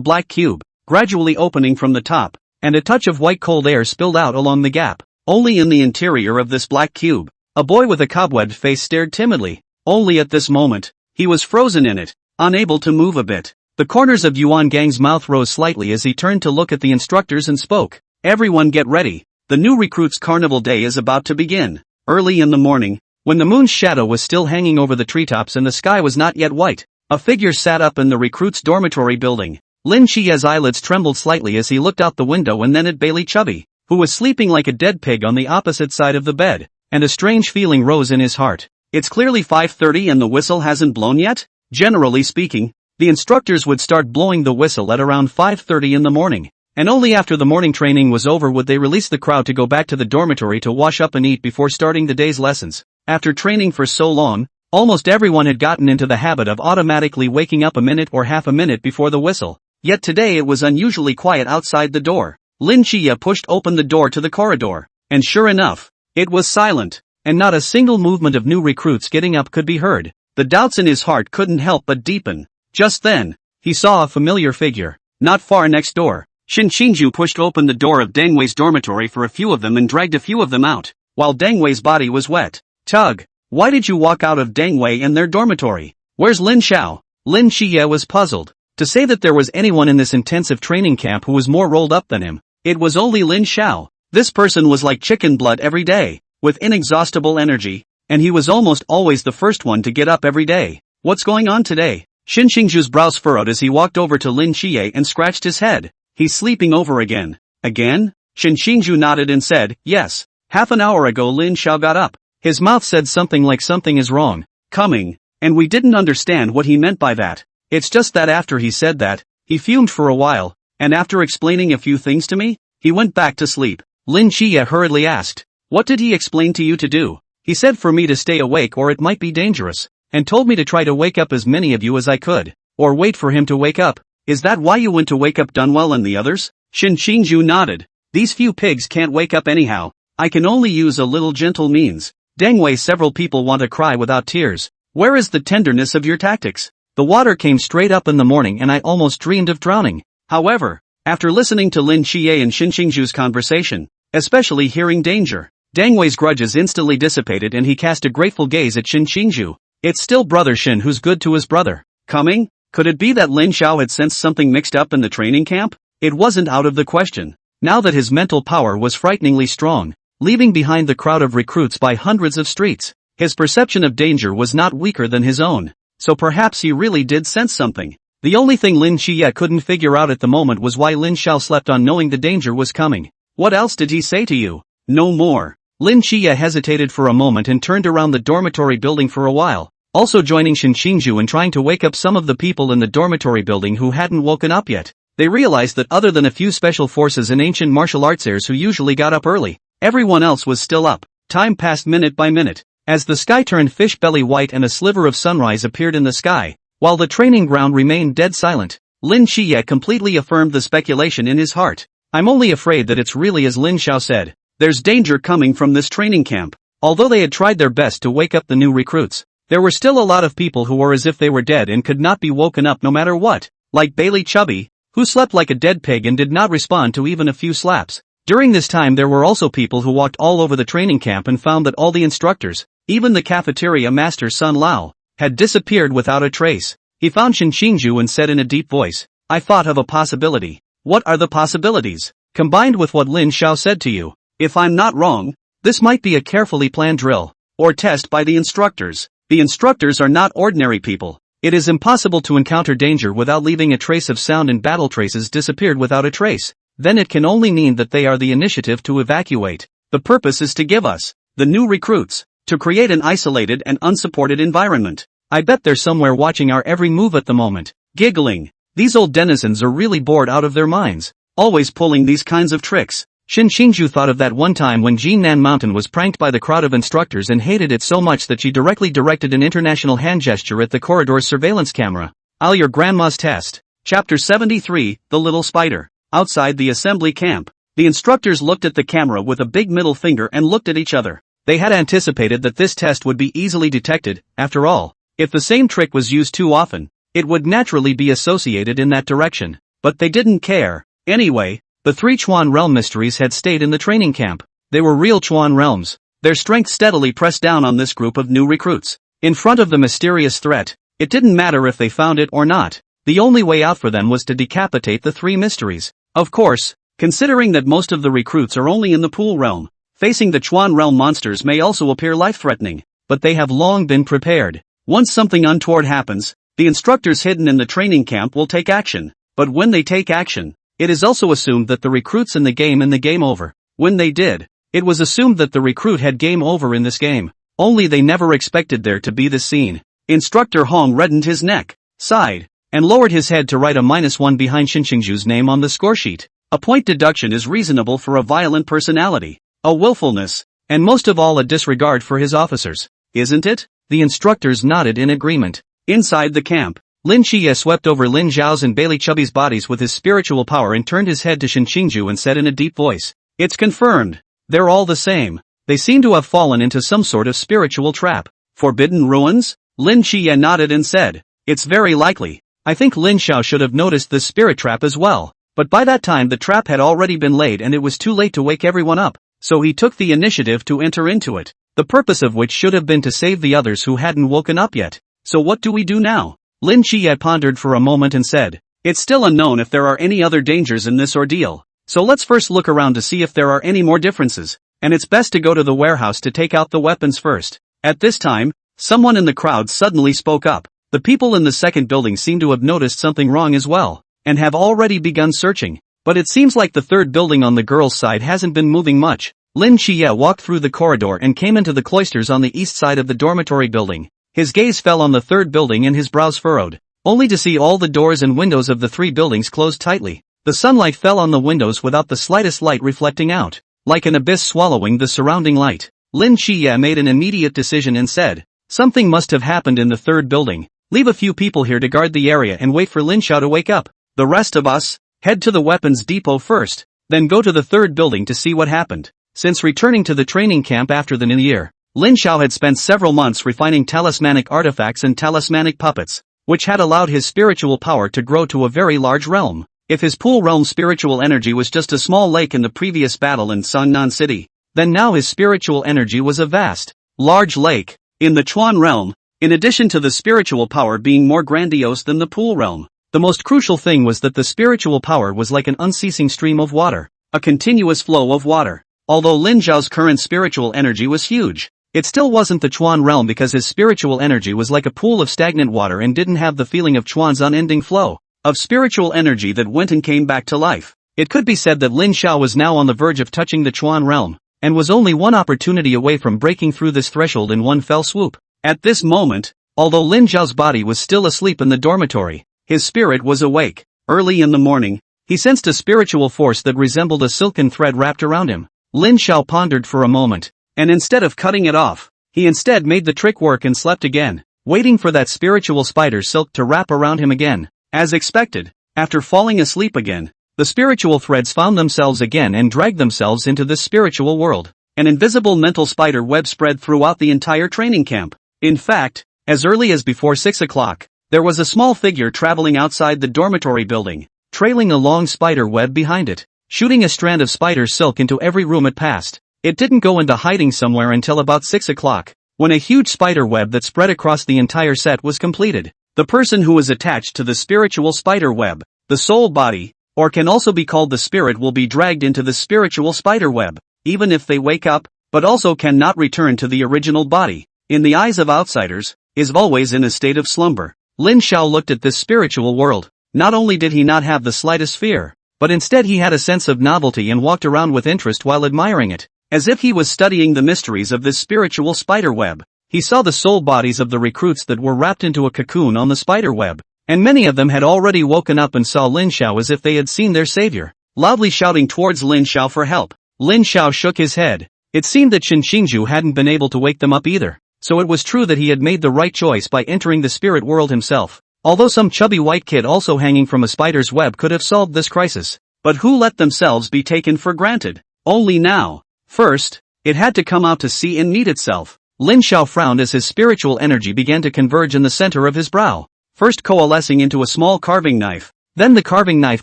black cube, gradually opening from the top, and a touch of white cold air spilled out along the gap. Only in the interior of this black cube, a boy with a cobwebbed face stared timidly. Only at this moment, he was frozen in it, unable to move a bit. The corners of Yuan Gang's mouth rose slightly as he turned to look at the instructors and spoke. Everyone get ready. The new recruits' carnival day is about to begin. Early in the morning, when the moon's shadow was still hanging over the treetops and the sky was not yet white, a figure sat up in the recruits' dormitory building. Lin Qia's eyelids trembled slightly as he looked out the window and then at Bailey Chubby, who was sleeping like a dead pig on the opposite side of the bed, and a strange feeling rose in his heart. It's clearly 5:30 and the whistle hasn't blown yet? Generally speaking, the instructors would start blowing the whistle at around 5:30 in the morning, and only after the morning training was over would they release the crowd to go back to the dormitory to wash up and eat before starting the day's lessons. After training for so long, almost everyone had gotten into the habit of automatically waking up a minute or half a minute before the whistle. Yet today it was unusually quiet outside the door. Lin Qia pushed open the door to the corridor, and sure enough, it was silent, and not a single movement of new recruits getting up could be heard. The doubts in his heart couldn't help but deepen. Just then, he saw a familiar figure, not far next door. Shin Qingju pushed open the door of Deng Wei's dormitory for a few of them and dragged a few of them out, while Deng Wei's body was wet. Tug, why did you walk out of Deng Wei and their dormitory? Where's Lin Xiao? Lin Xie was puzzled. To say that there was anyone in this intensive training camp who was more rolled up than him, it was only Lin Xiao. This person was like chicken blood every day, with inexhaustible energy, and he was almost always the first one to get up every day. What's going on today? Shin Xingju's brows furrowed as he walked over to Lin Xie and scratched his head. He's sleeping over again. Again? Shin Xingju nodded and said, yes. Half an hour ago Lin Xiao got up. His mouth said something like something is wrong, coming, and we didn't understand what he meant by that. It's just that after he said that, he fumed for a while, and after explaining a few things to me, he went back to sleep. Lin Xie hurriedly asked, what did he explain to you to do? He said for me to stay awake or it might be dangerous, and told me to try to wake up as many of you as I could, or wait for him to wake up. Is that why you went to wake up Dunwell and the others? Shin Xingju nodded. These few pigs can't wake up anyhow. I can only use a little gentle means. Deng Wei, several people want to cry without tears. Where is the tenderness of your tactics? The water came straight up in the morning and I almost dreamed of drowning. However, after listening to Lin Xie and Shin Xingju's conversation, especially hearing danger, Deng Wei's grudges instantly dissipated and he cast a grateful gaze at Shin Xingju. It's still brother Shin who's good to his brother. Coming? Could it be that Lin Xiao had sensed something mixed up in the training camp? It wasn't out of the question. Now that his mental power was frighteningly strong, leaving behind the crowd of recruits by hundreds of streets, His perception of danger was not weaker than his own, so perhaps he really did sense something. The only thing Lin Xie couldn't figure out at the moment was why Lin Xiao slept on knowing the danger was coming. What else did he say to you? No more. Lin Xie hesitated for a moment and turned around the dormitory building for a while, also joining Shen Qingju in trying to wake up some of the people in the dormitory building who hadn't woken up yet. They realized that other than a few special forces and ancient martial artsers who usually got up early, everyone else was still up. Time passed minute by minute, as the sky turned fish belly white and a sliver of sunrise appeared in the sky, while the training ground remained dead silent. Lin Xie completely affirmed the speculation in his heart. I'm only afraid that it's really as Lin Xiao said. There's danger coming from this training camp. Although they had tried their best to wake up the new recruits, there were still a lot of people who were as if they were dead and could not be woken up no matter what, like Bailey Chubby, who slept like a dead pig and did not respond to even a few slaps. During this time there were also people who walked all over the training camp and found that all the instructors, even the cafeteria master Sun Lao, had disappeared without a trace. He found Shen Qingju and said in a deep voice, I thought of a possibility. What are the possibilities? Combined with what Lin Xiao said to you, if I'm not wrong, this might be a carefully planned drill, or test by the instructors. The instructors are not ordinary people. It is impossible to encounter danger without leaving a trace of sound, and battle traces disappeared without a trace. Then it can only mean that they are the initiative to evacuate. The purpose is to give us, the new recruits, to create an isolated and unsupported environment. I bet they're somewhere watching our every move at the moment, giggling. These old denizens are really bored out of their minds, always pulling these kinds of tricks. Shen Qingju thought of that one time when Jinan Mountain was pranked by the crowd of instructors and hated it so much that she directly directed an international hand gesture at the corridor's surveillance camera. I'll your grandma's test. Chapter 73, The Little Spider. Outside the assembly camp, the instructors looked at the camera with a big middle finger and looked at each other. They had anticipated that this test would be easily detected. After all, if the same trick was used too often, it would naturally be associated in that direction. But they didn't care. Anyway, the three Chuan realm mysteries had stayed in the training camp. They were real Chuan realms. Their strength steadily pressed down on this group of new recruits. In front of the mysterious threat, it didn't matter if they found it or not. The only way out for them was to decapitate the three mysteries. Of course, considering that most of the recruits are only in the Pool realm, facing the Chuan realm monsters may also appear life-threatening, but they have long been prepared. Once something untoward happens, the instructors hidden in the training camp will take action. But when they take action, it is also assumed that the recruits in the game over. When they did, it was assumed that the recruit had game over in this game. Only they never expected there to be this scene. Instructor Hong reddened his neck, sighed, and lowered his head to write a -1 behind Shen Qingju's name on the scoresheet. A point deduction is reasonable for a violent personality, a willfulness, and most of all a disregard for his officers. Isn't it? The instructors nodded in agreement. Inside the camp, Lin Xie swept over Lin Zhao's and Bailey Chubby's bodies with his spiritual power and turned his head to Shen Qingju and said in a deep voice, It's confirmed. They're all the same. They seem to have fallen into some sort of spiritual trap. Forbidden ruins? Lin Xie nodded and said, It's very likely. I think Lin Xiao should have noticed this spirit trap as well. But by that time the trap had already been laid and it was too late to wake everyone up, so he took the initiative to enter into it, the purpose of which should have been to save the others who hadn't woken up yet. So what do we do now? Lin Xie pondered for a moment and said, It's still unknown if there are any other dangers in this ordeal, so let's first look around to see if there are any more differences, and it's best to go to the warehouse to take out the weapons first. At this time, someone in the crowd suddenly spoke up. The people in the second building seem to have noticed something wrong as well, and have already begun searching, but it seems like the third building on the girls' side hasn't been moving much. Lin Xie walked through the corridor and came into the cloisters on the east side of the dormitory building. His gaze fell on the third building and his brows furrowed, only to see all the doors and windows of the three buildings closed tightly. The sunlight fell on the windows without the slightest light reflecting out, like an abyss swallowing the surrounding light. Lin Xie made an immediate decision and said, Something must have happened in the third building. Leave a few people here to guard the area and wait for Lin Xiao to wake up. The rest of us, head to the weapons depot first, then go to the third building to see what happened. Since returning to the training camp after the new year, Lin Xiao had spent several months refining talismanic artifacts and talismanic puppets, which had allowed his spiritual power to grow to a very large realm. If his Pool realm spiritual energy was just a small lake in the previous battle in Sangnan City, then now his spiritual energy was a vast, large lake. In the Chuan realm, in addition to the spiritual power being more grandiose than the Pool realm, the most crucial thing was that the spiritual power was like an unceasing stream of water, a continuous flow of water. Although Lin Zhao's current spiritual energy was huge, It still wasn't the Chuan realm because his spiritual energy was like a pool of stagnant water and didn't have the feeling of Chuan's unending flow of spiritual energy that went and came back to life. It could be said that Lin Xiao was now on the verge of touching the Chuan realm, and was only one opportunity away from breaking through this threshold in one fell swoop. At this moment, although Lin Xiao's body was still asleep in the dormitory, his spirit was awake. Early in the morning, he sensed a spiritual force that resembled a silken thread wrapped around him. Lin Xiao pondered for a moment, and instead of cutting it off, he instead made the trick work and slept again, waiting for that spiritual spider silk to wrap around him again. As expected, after falling asleep again, the spiritual threads found themselves again and dragged themselves into this spiritual world. An invisible mental spider web spread throughout the entire training camp. In fact, as early as before 6 o'clock, there was a small figure traveling outside the dormitory building, trailing a long spider web behind it, shooting a strand of spider silk into every room it passed. It didn't go into hiding somewhere until about 6 o'clock, when a huge spider web that spread across the entire set was completed. The person who is attached to the spiritual spider web, the soul body, or can also be called the spirit, will be dragged into the spiritual spider web, even if they wake up, but also cannot return to the original body. In the eyes of outsiders, is always in a state of slumber. Lin Xiao looked at this spiritual world. Not only did he not have the slightest fear, but instead he had a sense of novelty and walked around with interest while admiring it, as if he was studying the mysteries of this spiritual spider web. He saw the soul bodies of the recruits that were wrapped into a cocoon on the spider web, and many of them had already woken up and saw Lin Xiao as if they had seen their savior, loudly shouting towards Lin Xiao for help. Lin Xiao shook his head. It seemed that Shen Xingzhu hadn't been able to wake them up either, so it was true that he had made the right choice by entering the spirit world himself. Although some chubby white kid also hanging from a spider's web could have solved this crisis, but who let themselves be taken for granted? Only now. First, it had to come out to see and meet itself. Lin Xiao frowned as his spiritual energy began to converge in the center of his brow, first coalescing into a small carving knife. Then the carving knife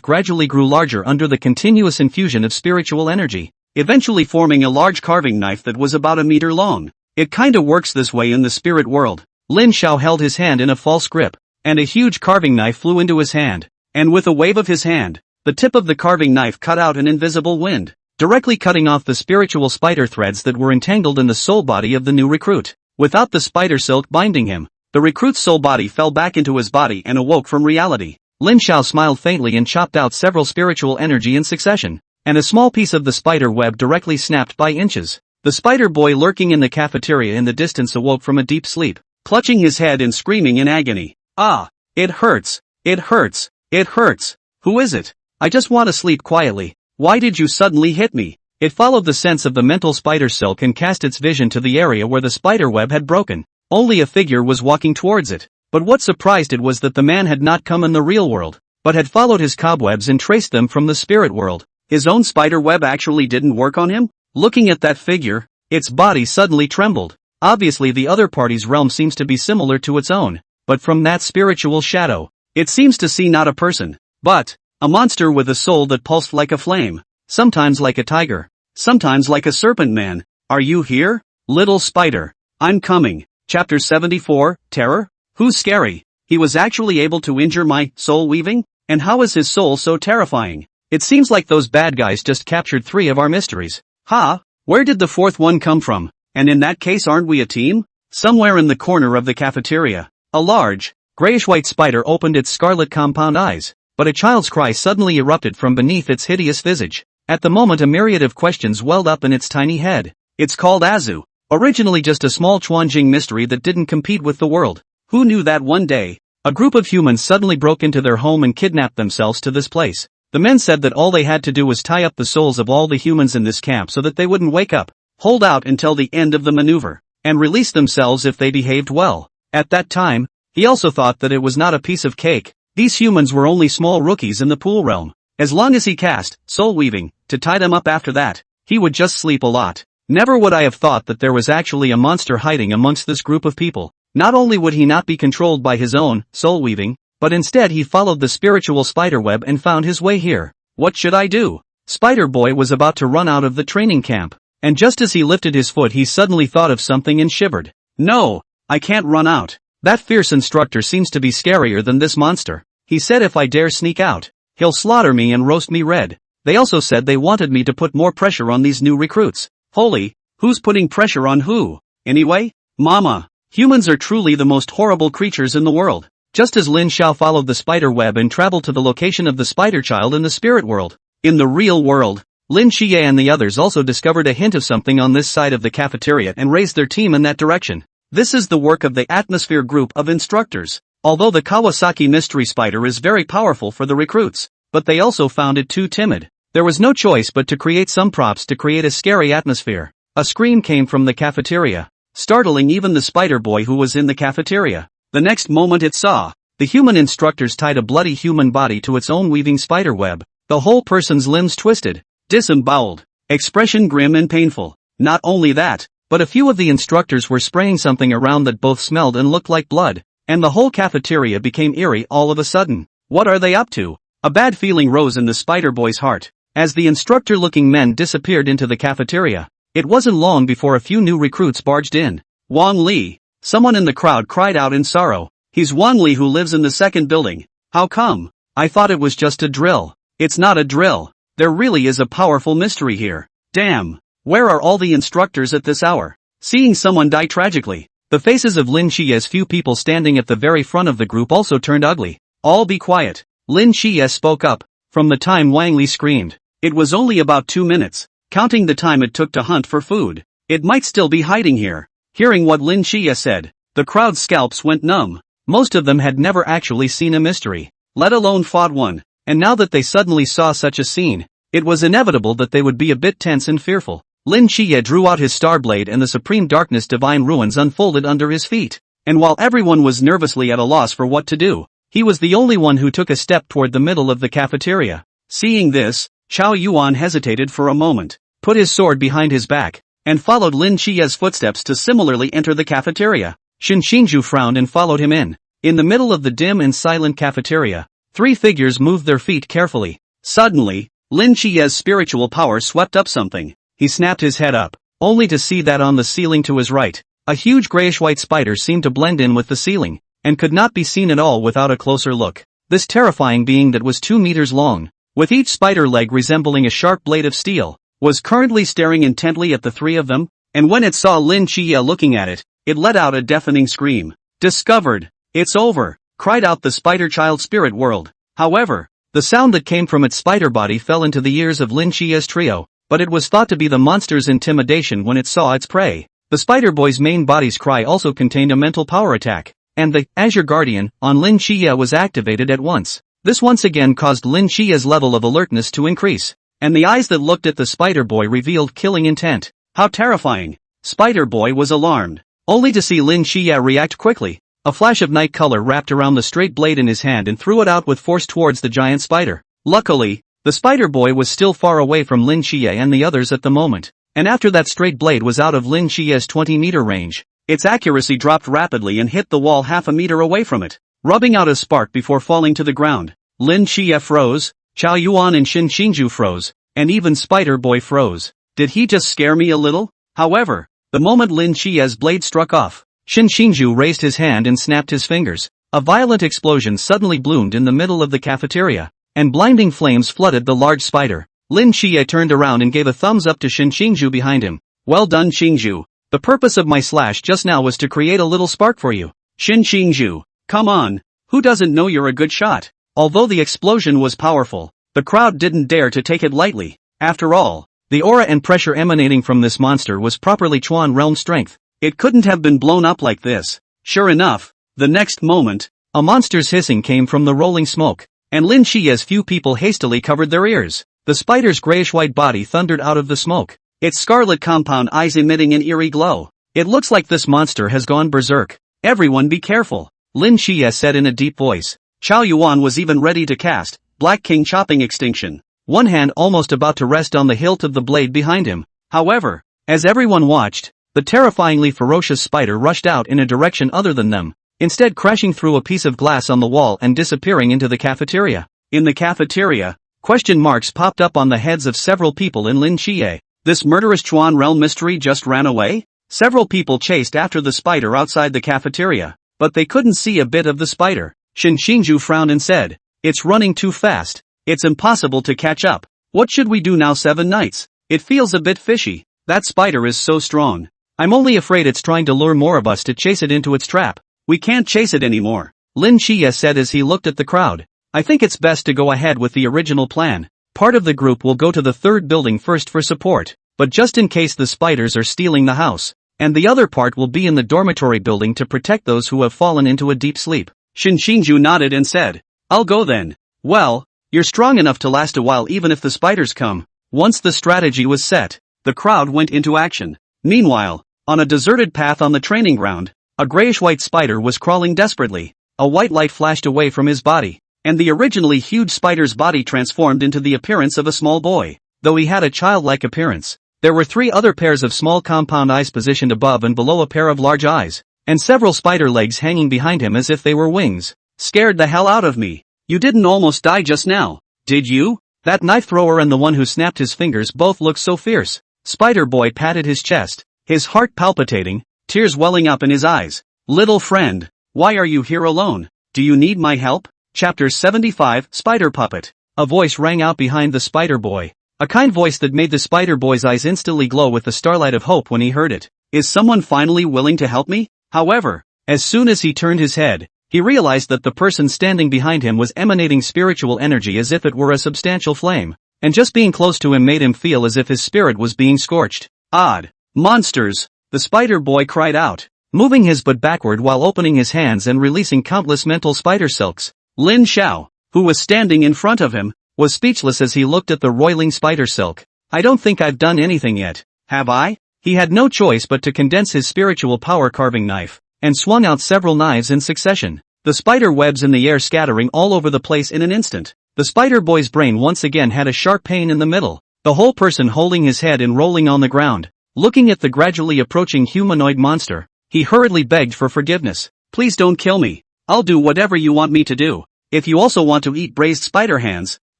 gradually grew larger under the continuous infusion of spiritual energy, eventually forming a large carving knife that was about a meter long. It kinda works this way in the spirit world. Lin Xiao held his hand in a false grip, and a huge carving knife flew into his hand, and with a wave of his hand, the tip of the carving knife cut out an invisible wind, directly cutting off the spiritual spider threads that were entangled in the soul body of the new recruit. Without the spider silk binding him, the recruit's soul body fell back into his body and awoke from reality. Lin Xiao smiled faintly and chopped out several spiritual energy in succession, and a small piece of the spider web directly snapped by inches. The spider boy lurking in the cafeteria in the distance awoke from a deep sleep, clutching his head and screaming in agony. Ah! It hurts! It hurts! It hurts! Who is it? I just want to sleep quietly. Why did you suddenly hit me? It followed the sense of the mental spider silk and cast its vision to the area where the spider web had broken. Only a figure was walking towards it. But what surprised it was that the man had not come in the real world, but had followed his cobwebs and traced them from the spirit world. His own spider web actually didn't work on him? Looking at that figure, its body suddenly trembled. Obviously the other party's realm seems to be similar to its own, but from that spiritual shadow, it seems to see not a person, but a monster with a soul that pulsed like a flame, sometimes like a tiger, sometimes like a serpent man. Are you here, little spider? I'm coming. Chapter 74, Terror? Who's scary? He was actually able to injure my soul weaving? And how is his soul so terrifying? It seems like those bad guys just captured 3 of our mysteries. Ha! Where did the 4th one come from? And in that case, aren't we a team? Somewhere in the corner of the cafeteria, a large, grayish-white spider opened its scarlet compound eyes, but a child's cry suddenly erupted from beneath its hideous visage. At the moment a myriad of questions welled up in its tiny head. It's called Azu. Originally just a small Chuanjing mystery that didn't compete with the world. Who knew that one day, a group of humans suddenly broke into their home and kidnapped themselves to this place. The men said that all they had to do was tie up the souls of all the humans in this camp so that they wouldn't wake up, hold out until the end of the maneuver, and release themselves if they behaved well. At that time, he also thought that it was not a piece of cake. These humans were only small rookies in the pool realm. As long as he cast soul weaving to tie them up after that, he would just sleep a lot. Never would I have thought that there was actually a monster hiding amongst this group of people. Not only would he not be controlled by his own soul weaving, but instead he followed the spiritual spiderweb and found his way here. What should I do? Spider Boy was about to run out of the training camp, and just as he lifted his foot he suddenly thought of something and shivered. No, I can't run out. That fierce instructor seems to be scarier than this monster. He said if I dare sneak out, he'll slaughter me and roast me red. They also said they wanted me to put more pressure on these new recruits. Holy, who's putting pressure on who? Anyway, mama, humans are truly the most horrible creatures in the world. Just as Lin Xiao followed the spider web and traveled to the location of the spider child in the spirit world. In the real world, Lin Xie and the others also discovered a hint of something on this side of the cafeteria and raised their team in that direction. This is the work of the Atmosphere group of instructors. Although the Kawasaki mystery spider is very powerful for the recruits, but they also found it too timid. There was no choice but to create some props to create a scary atmosphere. A scream came from the cafeteria, startling even the spider boy who was in the cafeteria. The next moment it saw the human instructors tied a bloody human body to its own weaving spider web. The whole person's limbs twisted, disemboweled, expression grim and painful. Not only that, but a few of the instructors were spraying something around that both smelled and looked like blood, and the whole cafeteria became eerie all of a sudden. What are they up to? A bad feeling rose in the spider boy's heart. As the instructor-looking men disappeared into the cafeteria, it wasn't long before a few new recruits barged in. Wang Li. Someone in the crowd cried out in sorrow. He's Wang Li who lives in the second building. How come? I thought it was just a drill. It's not a drill. There really is a powerful mystery here. Damn. Where are all the instructors at this hour? Seeing someone die tragically, the faces of Lin Xie's few people standing at the very front of the group also turned ugly. All be quiet. Lin Xie spoke up. From the time Wang Li screamed, it was only about 2 minutes, counting the time it took to hunt for food. It might still be hiding here. Hearing what Lin Xie said, the crowd's scalps went numb. Most of them had never actually seen a mystery, let alone fought one. And now that they suddenly saw such a scene, it was inevitable that they would be a bit tense and fearful. Lin Xie drew out his star blade and the supreme darkness divine ruins unfolded under his feet. And while everyone was nervously at a loss for what to do, he was the only one who took a step toward the middle of the cafeteria. Seeing this, Chao Yuan hesitated for a moment, put his sword behind his back, and followed Lin Xie's footsteps to similarly enter the cafeteria. Xin Xingzhu frowned and followed him in. In the middle of the dim and silent cafeteria, 3 figures moved their feet carefully. Suddenly, Lin Xie's spiritual power swept up something. He snapped his head up, only to see that on the ceiling to his right, a huge grayish-white spider seemed to blend in with the ceiling, and could not be seen at all without a closer look. This terrifying being that was 2 meters long, with each spider leg resembling a sharp blade of steel, was currently staring intently at the 3 of them, and when it saw Lin Xie looking at it, it let out a deafening scream. Discovered! It's over! Cried out the spider child spirit world. However, the sound that came from its spider body fell into the ears of Lin Xie's trio, but it was thought to be the monster's intimidation when it saw its prey. The spider boy's main body's cry also contained a mental power attack, and the Azure Guardian on Lin Xie was activated at once. This once again caused Lin Xie's level of alertness to increase, and the eyes that looked at the spider boy revealed killing intent. How terrifying! Spider boy was alarmed, only to see Lin Xie react quickly. A flash of night color wrapped around the straight blade in his hand and threw it out with force towards the giant spider. Luckily, the spider boy was still far away from Lin Xie and the others at the moment, and after that straight blade was out of Lin Xie's 20-meter range, its accuracy dropped rapidly and hit the wall half a meter away from it, rubbing out a spark before falling to the ground. Lin Xie froze, Chao Yuan and Xin Xingzhu froze, and even Spider Boy froze. Did he just scare me a little? However, the moment Lin Xie's blade struck off, Xin Xingzhu raised his hand and snapped his fingers. A violent explosion suddenly bloomed in the middle of the cafeteria, and blinding flames flooded the large spider. Lin Xie turned around and gave a thumbs up to Xin Xingzhu behind him. Well done, Xingzhu. The purpose of my slash just now was to create a little spark for you. Xin Xingzhu, come on. Who doesn't know you're a good shot? Although the explosion was powerful, the crowd didn't dare to take it lightly. After all, the aura and pressure emanating from this monster was properly Chuan realm strength. It couldn't have been blown up like this. Sure enough, the next moment, a monster's hissing came from the rolling smoke, and Lin Xie's few people hastily covered their ears. The spider's grayish-white body thundered out of the smoke, its scarlet compound eyes emitting an eerie glow. It looks like this monster has gone berserk. Everyone be careful, Lin Xie said in a deep voice. Chao Yuan was even ready to cast Black King Chopping Extinction, one hand almost about to rest on the hilt of the blade behind him. However, as everyone watched, the terrifyingly ferocious spider rushed out in a direction other than them, instead crashing through a piece of glass on the wall and disappearing into the cafeteria. In the cafeteria, question marks popped up on the heads of several people in Lin Xie. This murderous Chuan realm mystery just ran away? Several people chased after the spider outside the cafeteria, but they couldn't see a bit of the spider. Xin Xingzhu frowned and said, "It's running too fast. It's impossible to catch up. What should we do now, 7 Knights? It feels a bit fishy. That spider is so strong. I'm only afraid it's trying to lure more of us to chase it into its trap. We can't chase it anymore, Lin Chia said as he looked at the crowd. I think it's best to go ahead with the original plan. Part of the group will go to the third building first for support, but just in case the spiders are stealing the house. And the other part will be in the dormitory building to protect those who have fallen into a deep sleep. Shinju nodded and said, I'll go then. Well, you're strong enough to last a while even if the spiders come. Once the strategy was set, the crowd went into action. Meanwhile, on a deserted path on the training ground, a grayish-white spider was crawling desperately. A white light flashed away from his body, and the originally huge spider's body transformed into the appearance of a small boy. Though he had a childlike appearance, there were 3 other pairs of small compound eyes positioned above and below a pair of large eyes, and several spider legs hanging behind him as if they were wings. Scared the hell out of me. You didn't almost die just now, did you? That knife thrower and the one who snapped his fingers both looked so fierce. Spider Boy patted his chest, his heart palpitating, tears welling up in his eyes. Little friend, why are you here alone? Do you need my help? Chapter 75, Spider Puppet. A voice rang out behind the Spider Boy. A kind voice that made the Spider Boy's eyes instantly glow with the starlight of hope when he heard it. Is someone finally willing to help me? However, as soon as he turned his head, he realized that the person standing behind him was emanating spiritual energy as if it were a substantial flame, and just being close to him made him feel as if his spirit was being scorched. Odd. Monsters! The Spider Boy cried out, moving his butt backward while opening his hands and releasing countless mental spider silks. Lin Xiao, who was standing in front of him, was speechless as he looked at the roiling spider silk. I don't think I've done anything yet, have I? He had no choice but to condense his spiritual power carving knife, and swung out several knives in succession, the spider webs in the air scattering all over the place in an instant. The Spider Boy's brain once again had a sharp pain in the middle, the whole person holding his head and rolling on the ground. Looking at the gradually approaching humanoid monster, he hurriedly begged for forgiveness. Please don't kill me. I'll do whatever you want me to do. If you also want to eat braised spider hands,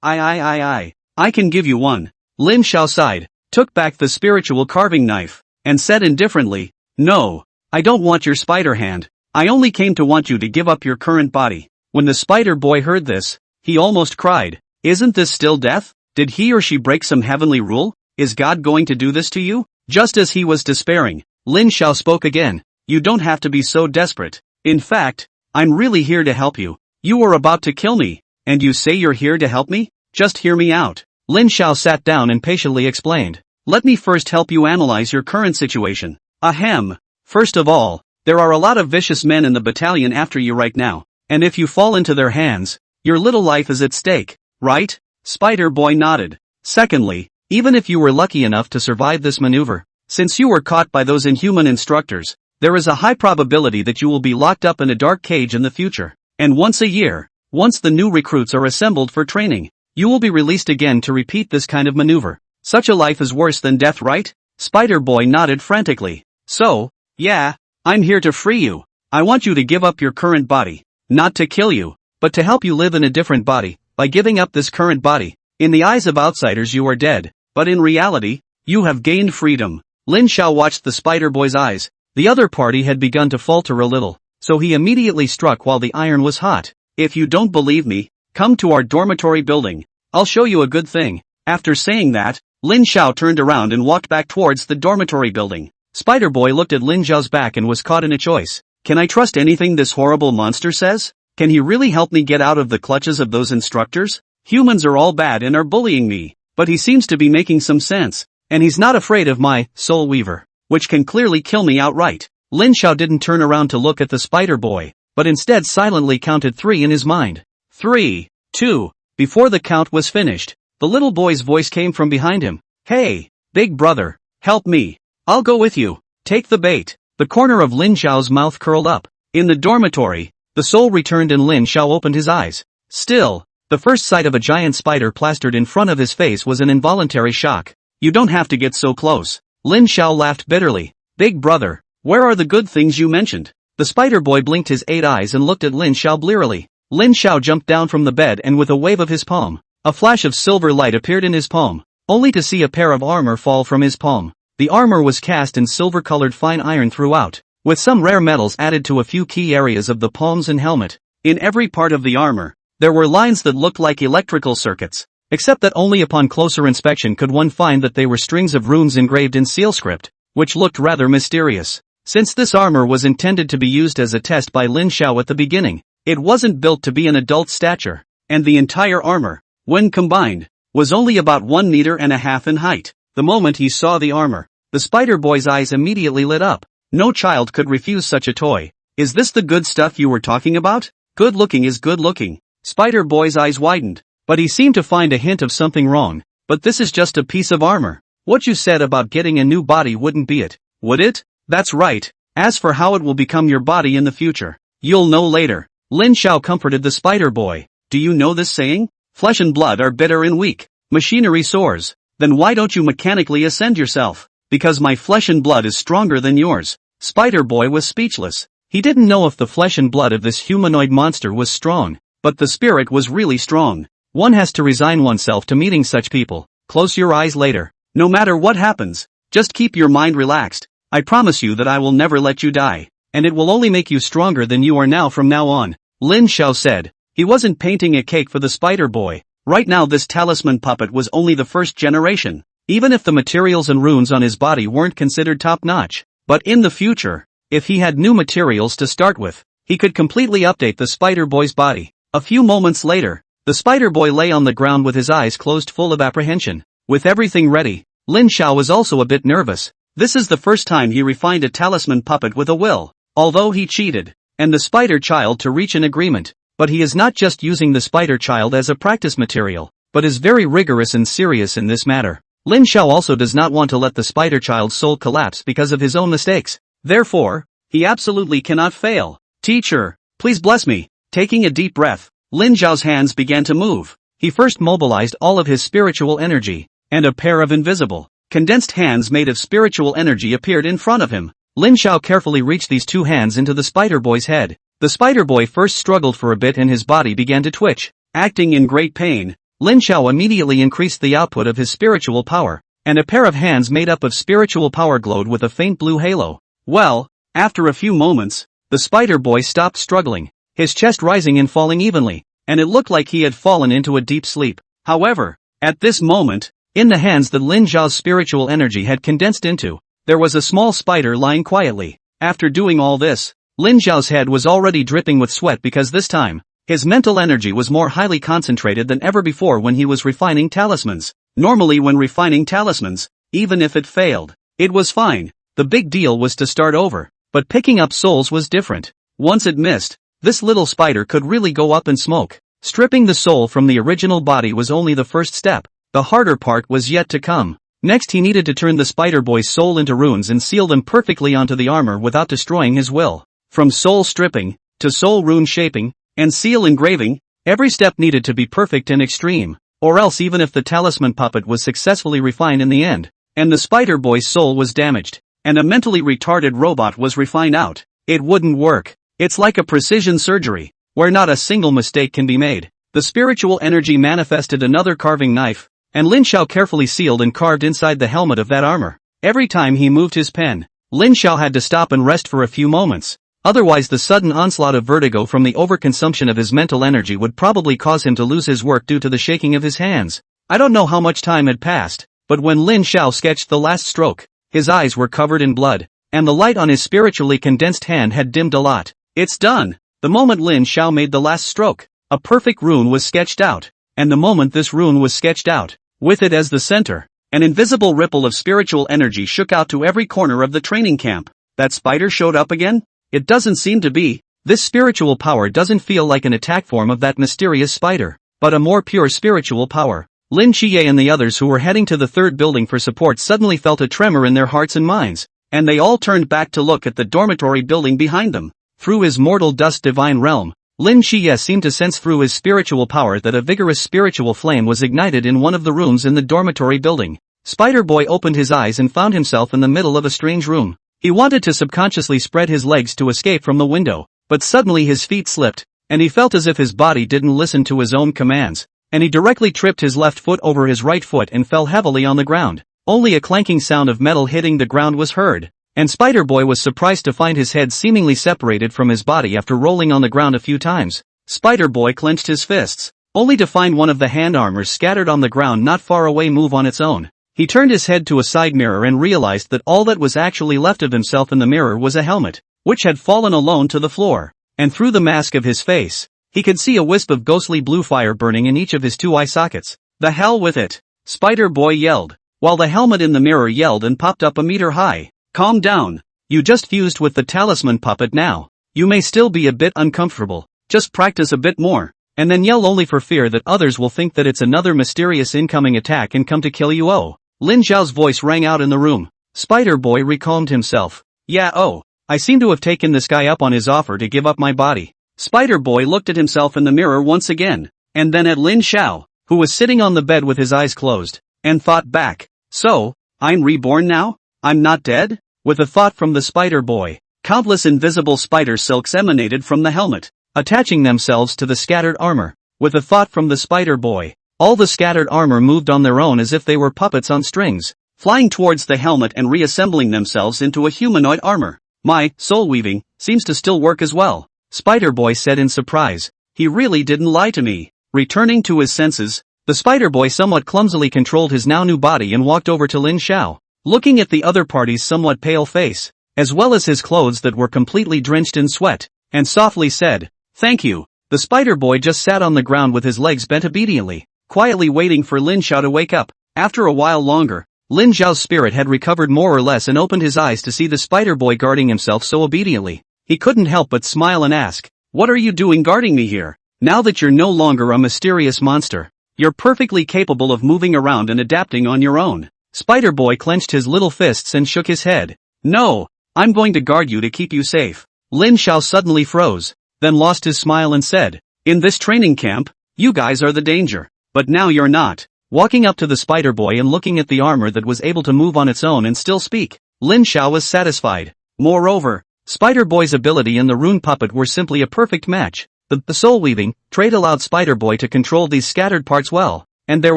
I can give you one. Lin Xiao sighed, took back the spiritual carving knife, and said indifferently, No, I don't want your spider hand. I only came to want you to give up your current body. When the Spider Boy heard this, he almost cried. Isn't this still death? Did he or she break some heavenly rule? Is God going to do this to you? Just as he was despairing, Lin Xiao spoke again. You don't have to be so desperate. In fact, I'm really here to help you. You were about to kill me, and you say you're here to help me? Just hear me out. Lin Xiao sat down and patiently explained. Let me first help you analyze your current situation. Ahem. First of all, there are a lot of vicious men in the battalion after you right now, and if you fall into their hands, your little life is at stake, right? Spider Boy nodded. Secondly, even if you were lucky enough to survive this maneuver, since you were caught by those inhuman instructors, there is a high probability that you will be locked up in a dark cage in the future, and once a year, once the new recruits are assembled for training, you will be released again to repeat this kind of maneuver. Such a life is worse than death, right? Spider Boy nodded frantically. So, yeah, I'm here to free you. I want you to give up your current body, not to kill you, but to help you live in a different body. By giving up this current body, in the eyes of outsiders you are dead, but in reality, you have gained freedom. Lin Xiao watched the Spider Boy's eyes. The other party had begun to falter a little, so he immediately struck while the iron was hot. If you don't believe me, come to our dormitory building. I'll show you a good thing. After saying that, Lin Xiao turned around and walked back towards the dormitory building. Spider Boy looked at Lin Xiao's back and was caught in a choice. Can I trust anything this horrible monster says? Can he really help me get out of the clutches of those instructors? Humans are all bad and are bullying me, but he seems to be making some sense, and he's not afraid of my Soul Weaver, which can clearly kill me outright. Lin Xiao didn't turn around to look at the Spider Boy, but instead silently counted 3 in his mind. 3, 2. Before the count was finished, the little boy's voice came from behind him. Hey, big brother, help me. I'll go with you. Take the bait. The corner of Lin Xiao's mouth curled up. In the dormitory, the soul returned and Lin Xiao opened his eyes. Still, the first sight of a giant spider plastered in front of his face was an involuntary shock. You don't have to get so close. Lin Xiao laughed bitterly. Big brother, where are the good things you mentioned? The Spider Boy blinked his 8 eyes and looked at Lin Xiao blearily. Lin Xiao jumped down from the bed and with a wave of his palm, a flash of silver light appeared in his palm, only to see a pair of armor fall from his palm. The armor was cast in silver-colored fine iron throughout, with some rare metals added to a few key areas of the palms and helmet. In every part of the armor, there were lines that looked like electrical circuits, except that only upon closer inspection could one find that they were strings of runes engraved in seal script. which looked rather mysterious. Since this armor was intended to be used as a test by Lin Xiao at the beginning, it wasn't built to be an adult stature, and the entire armor, when combined, was only about 1.5 meters in height. The moment he saw the armor, the Spider Boy's eyes immediately lit up. No child could refuse such a toy. Is this the good stuff you were talking about? Good looking is good looking. Spider Boy's eyes widened, but he seemed to find a hint of something wrong. But this is just a piece of armor. What you said about getting a new body wouldn't be it, would it? That's right. As for how it will become your body in the future, you'll know later. Lin Xiao comforted the Spider Boy. Do you know this saying? Flesh and blood are bitter and weak. Machinery soars. Then why don't you mechanically ascend yourself? Because my flesh and blood is stronger than yours. Spider Boy was speechless. He didn't know if the flesh and blood of this humanoid monster was strong, but the spirit was really strong. One has to resign oneself to meeting such people. Close your eyes later. No matter what happens, just keep your mind relaxed. I promise you that I will never let you die, and it will only make you stronger than you are now from now on. Lin Xiao said. He wasn't painting a cake for the Spider Boy. Right now this talisman puppet was only the first generation, even if the materials and runes on his body weren't considered top-notch. But in the future, if he had new materials to start with, he could completely update the Spider Boy's body. A few moments later, the Spider Boy lay on the ground with his eyes closed, full of apprehension. With everything ready, Lin Xiao was also a bit nervous. This is the first time he refined a talisman puppet with a will, although he cheated, and the Spider Child to reach an agreement. But he is not just using the Spider Child as a practice material, but is very rigorous and serious in this matter. Lin Xiao also does not want to let the Spider Child's soul collapse because of his own mistakes. Therefore, he absolutely cannot fail. Teacher, please bless me. Taking a deep breath, Lin Xiao's hands began to move. He first mobilized all of his spiritual energy, and a pair of invisible, condensed hands made of spiritual energy appeared in front of him. Lin Xiao carefully reached these two hands into the Spider Boy's head. The Spider Boy first struggled for a bit and his body began to twitch. Acting in great pain, Lin Xiao immediately increased the output of his spiritual power, and a pair of hands made up of spiritual power glowed with a faint blue halo. Well, after a few moments, the Spider Boy stopped struggling, his chest rising and falling evenly, and it looked like he had fallen into a deep sleep. However, at this moment, in the hands that Lin Xiao's spiritual energy had condensed into, there was a small spider lying quietly. After doing all this, Lin Xiao's head was already dripping with sweat because this time, his mental energy was more highly concentrated than ever before when he was refining talismans. Normally when refining talismans, even if it failed, it was fine. The big deal was to start over, but picking up souls was different. Once it missed, this little spider could really go up in smoke. Stripping the soul from the original body was only the first step. The harder part was yet to come. Next he needed to turn the Spider Boy's soul into runes and seal them perfectly onto the armor without destroying his will. From soul stripping, to soul rune shaping, and seal engraving, every step needed to be perfect and extreme, or else even if the talisman puppet was successfully refined in the end, and the Spider Boy's soul was damaged, and a mentally retarded robot was refined out, it wouldn't work. It's like a precision surgery, where not a single mistake can be made. The spiritual energy manifested another carving knife, and Lin Xiao carefully sealed and carved inside the helmet of that armor. Every time he moved his pen, Lin Xiao had to stop and rest for a few moments. Otherwise the sudden onslaught of vertigo from the overconsumption of his mental energy would probably cause him to lose his work due to the shaking of his hands. I don't know how much time had passed, but when Lin Xiao sketched the last stroke, his eyes were covered in blood, and the light on his spiritually condensed hand had dimmed a lot. It's done! The moment Lin Xiao made the last stroke, a perfect rune was sketched out, and the moment this rune was sketched out, with it as the center, an invisible ripple of spiritual energy shook out to every corner of the training camp. That spider showed up again? It doesn't seem to be. This spiritual power doesn't feel like an attack form of that mysterious spider, but a more pure spiritual power. Lin Qiye and the others who were heading to the third building for support suddenly felt a tremor in their hearts and minds, and they all turned back to look at the dormitory building behind them. Through his mortal dust divine realm, Lin Qiye seemed to sense through his spiritual power that a vigorous spiritual flame was ignited in one of the rooms in the dormitory building. Spider Boy opened his eyes and found himself in the middle of a strange room. He wanted to subconsciously spread his legs to escape from the window, but suddenly his feet slipped, and he felt as if his body didn't listen to his own commands, and he directly tripped his left foot over his right foot and fell heavily on the ground. Only a clanking sound of metal hitting the ground was heard, and Spider Boy was surprised to find his head seemingly separated from his body after rolling on the ground a few times. Spider Boy clenched his fists, only to find one of the hand armors scattered on the ground not far away move on its own. He turned his head to a side mirror and realized that all that was actually left of himself in the mirror was a helmet, which had fallen alone to the floor. And through the mask of his face, he could see a wisp of ghostly blue fire burning in each of his 2 eye sockets. "The hell with it!" Spider-Boy yelled, while the helmet in the mirror yelled and popped up a meter high. "Calm down. You just fused with the talisman puppet now. You may still be a bit uncomfortable. Just practice a bit more, and then yell only for fear that others will think that it's another mysterious incoming attack and come to kill you." Oh. Lin Zhao's voice rang out in the room. Spider-Boy recalmed himself. "Yeah, oh. I seem to have taken this guy up on his offer to give up my body." Spider-Boy looked at himself in the mirror once again, and then at Lin Zhao, who was sitting on the bed with his eyes closed, and thought back. "So, I'm reborn now? I'm not dead?" With a thought from the Spider-Boy, countless invisible spider silks emanated from the helmet, attaching themselves to the scattered armor. With a thought from the Spider-Boy, all the scattered armor moved on their own as if they were puppets on strings, flying towards the helmet and reassembling themselves into a humanoid armor. "My soul weaving seems to still work as well," Spider-Boy said in surprise. "He really didn't lie to me." Returning to his senses, the Spider-Boy somewhat clumsily controlled his now new body and walked over to Lin Zhao, looking at the other party's somewhat pale face, as well as his clothes that were completely drenched in sweat, and softly said, "Thank you." The Spider-Boy just sat on the ground with his legs bent obediently, quietly waiting for Lin Zhao to wake up. After a while longer, Lin Zhao's spirit had recovered more or less and opened his eyes to see the Spider-Boy guarding himself so obediently. He couldn't help but smile and ask, "What are you doing guarding me here? Now that you're no longer a mysterious monster, you're perfectly capable of moving around and adapting on your own." Spider-Boy clenched his little fists and shook his head. "No, I'm going to guard you to keep you safe." Lin Zhao suddenly froze, then lost his smile and said, "In this training camp, you guys are the danger, but now you're not." Walking up to the Spider-Boy and looking at the armor that was able to move on its own and still speak, Lin Zhao was satisfied. Moreover, Spider-Boy's ability and the rune puppet were simply a perfect match. The soul-weaving trait allowed Spider-Boy to control these scattered parts well, and there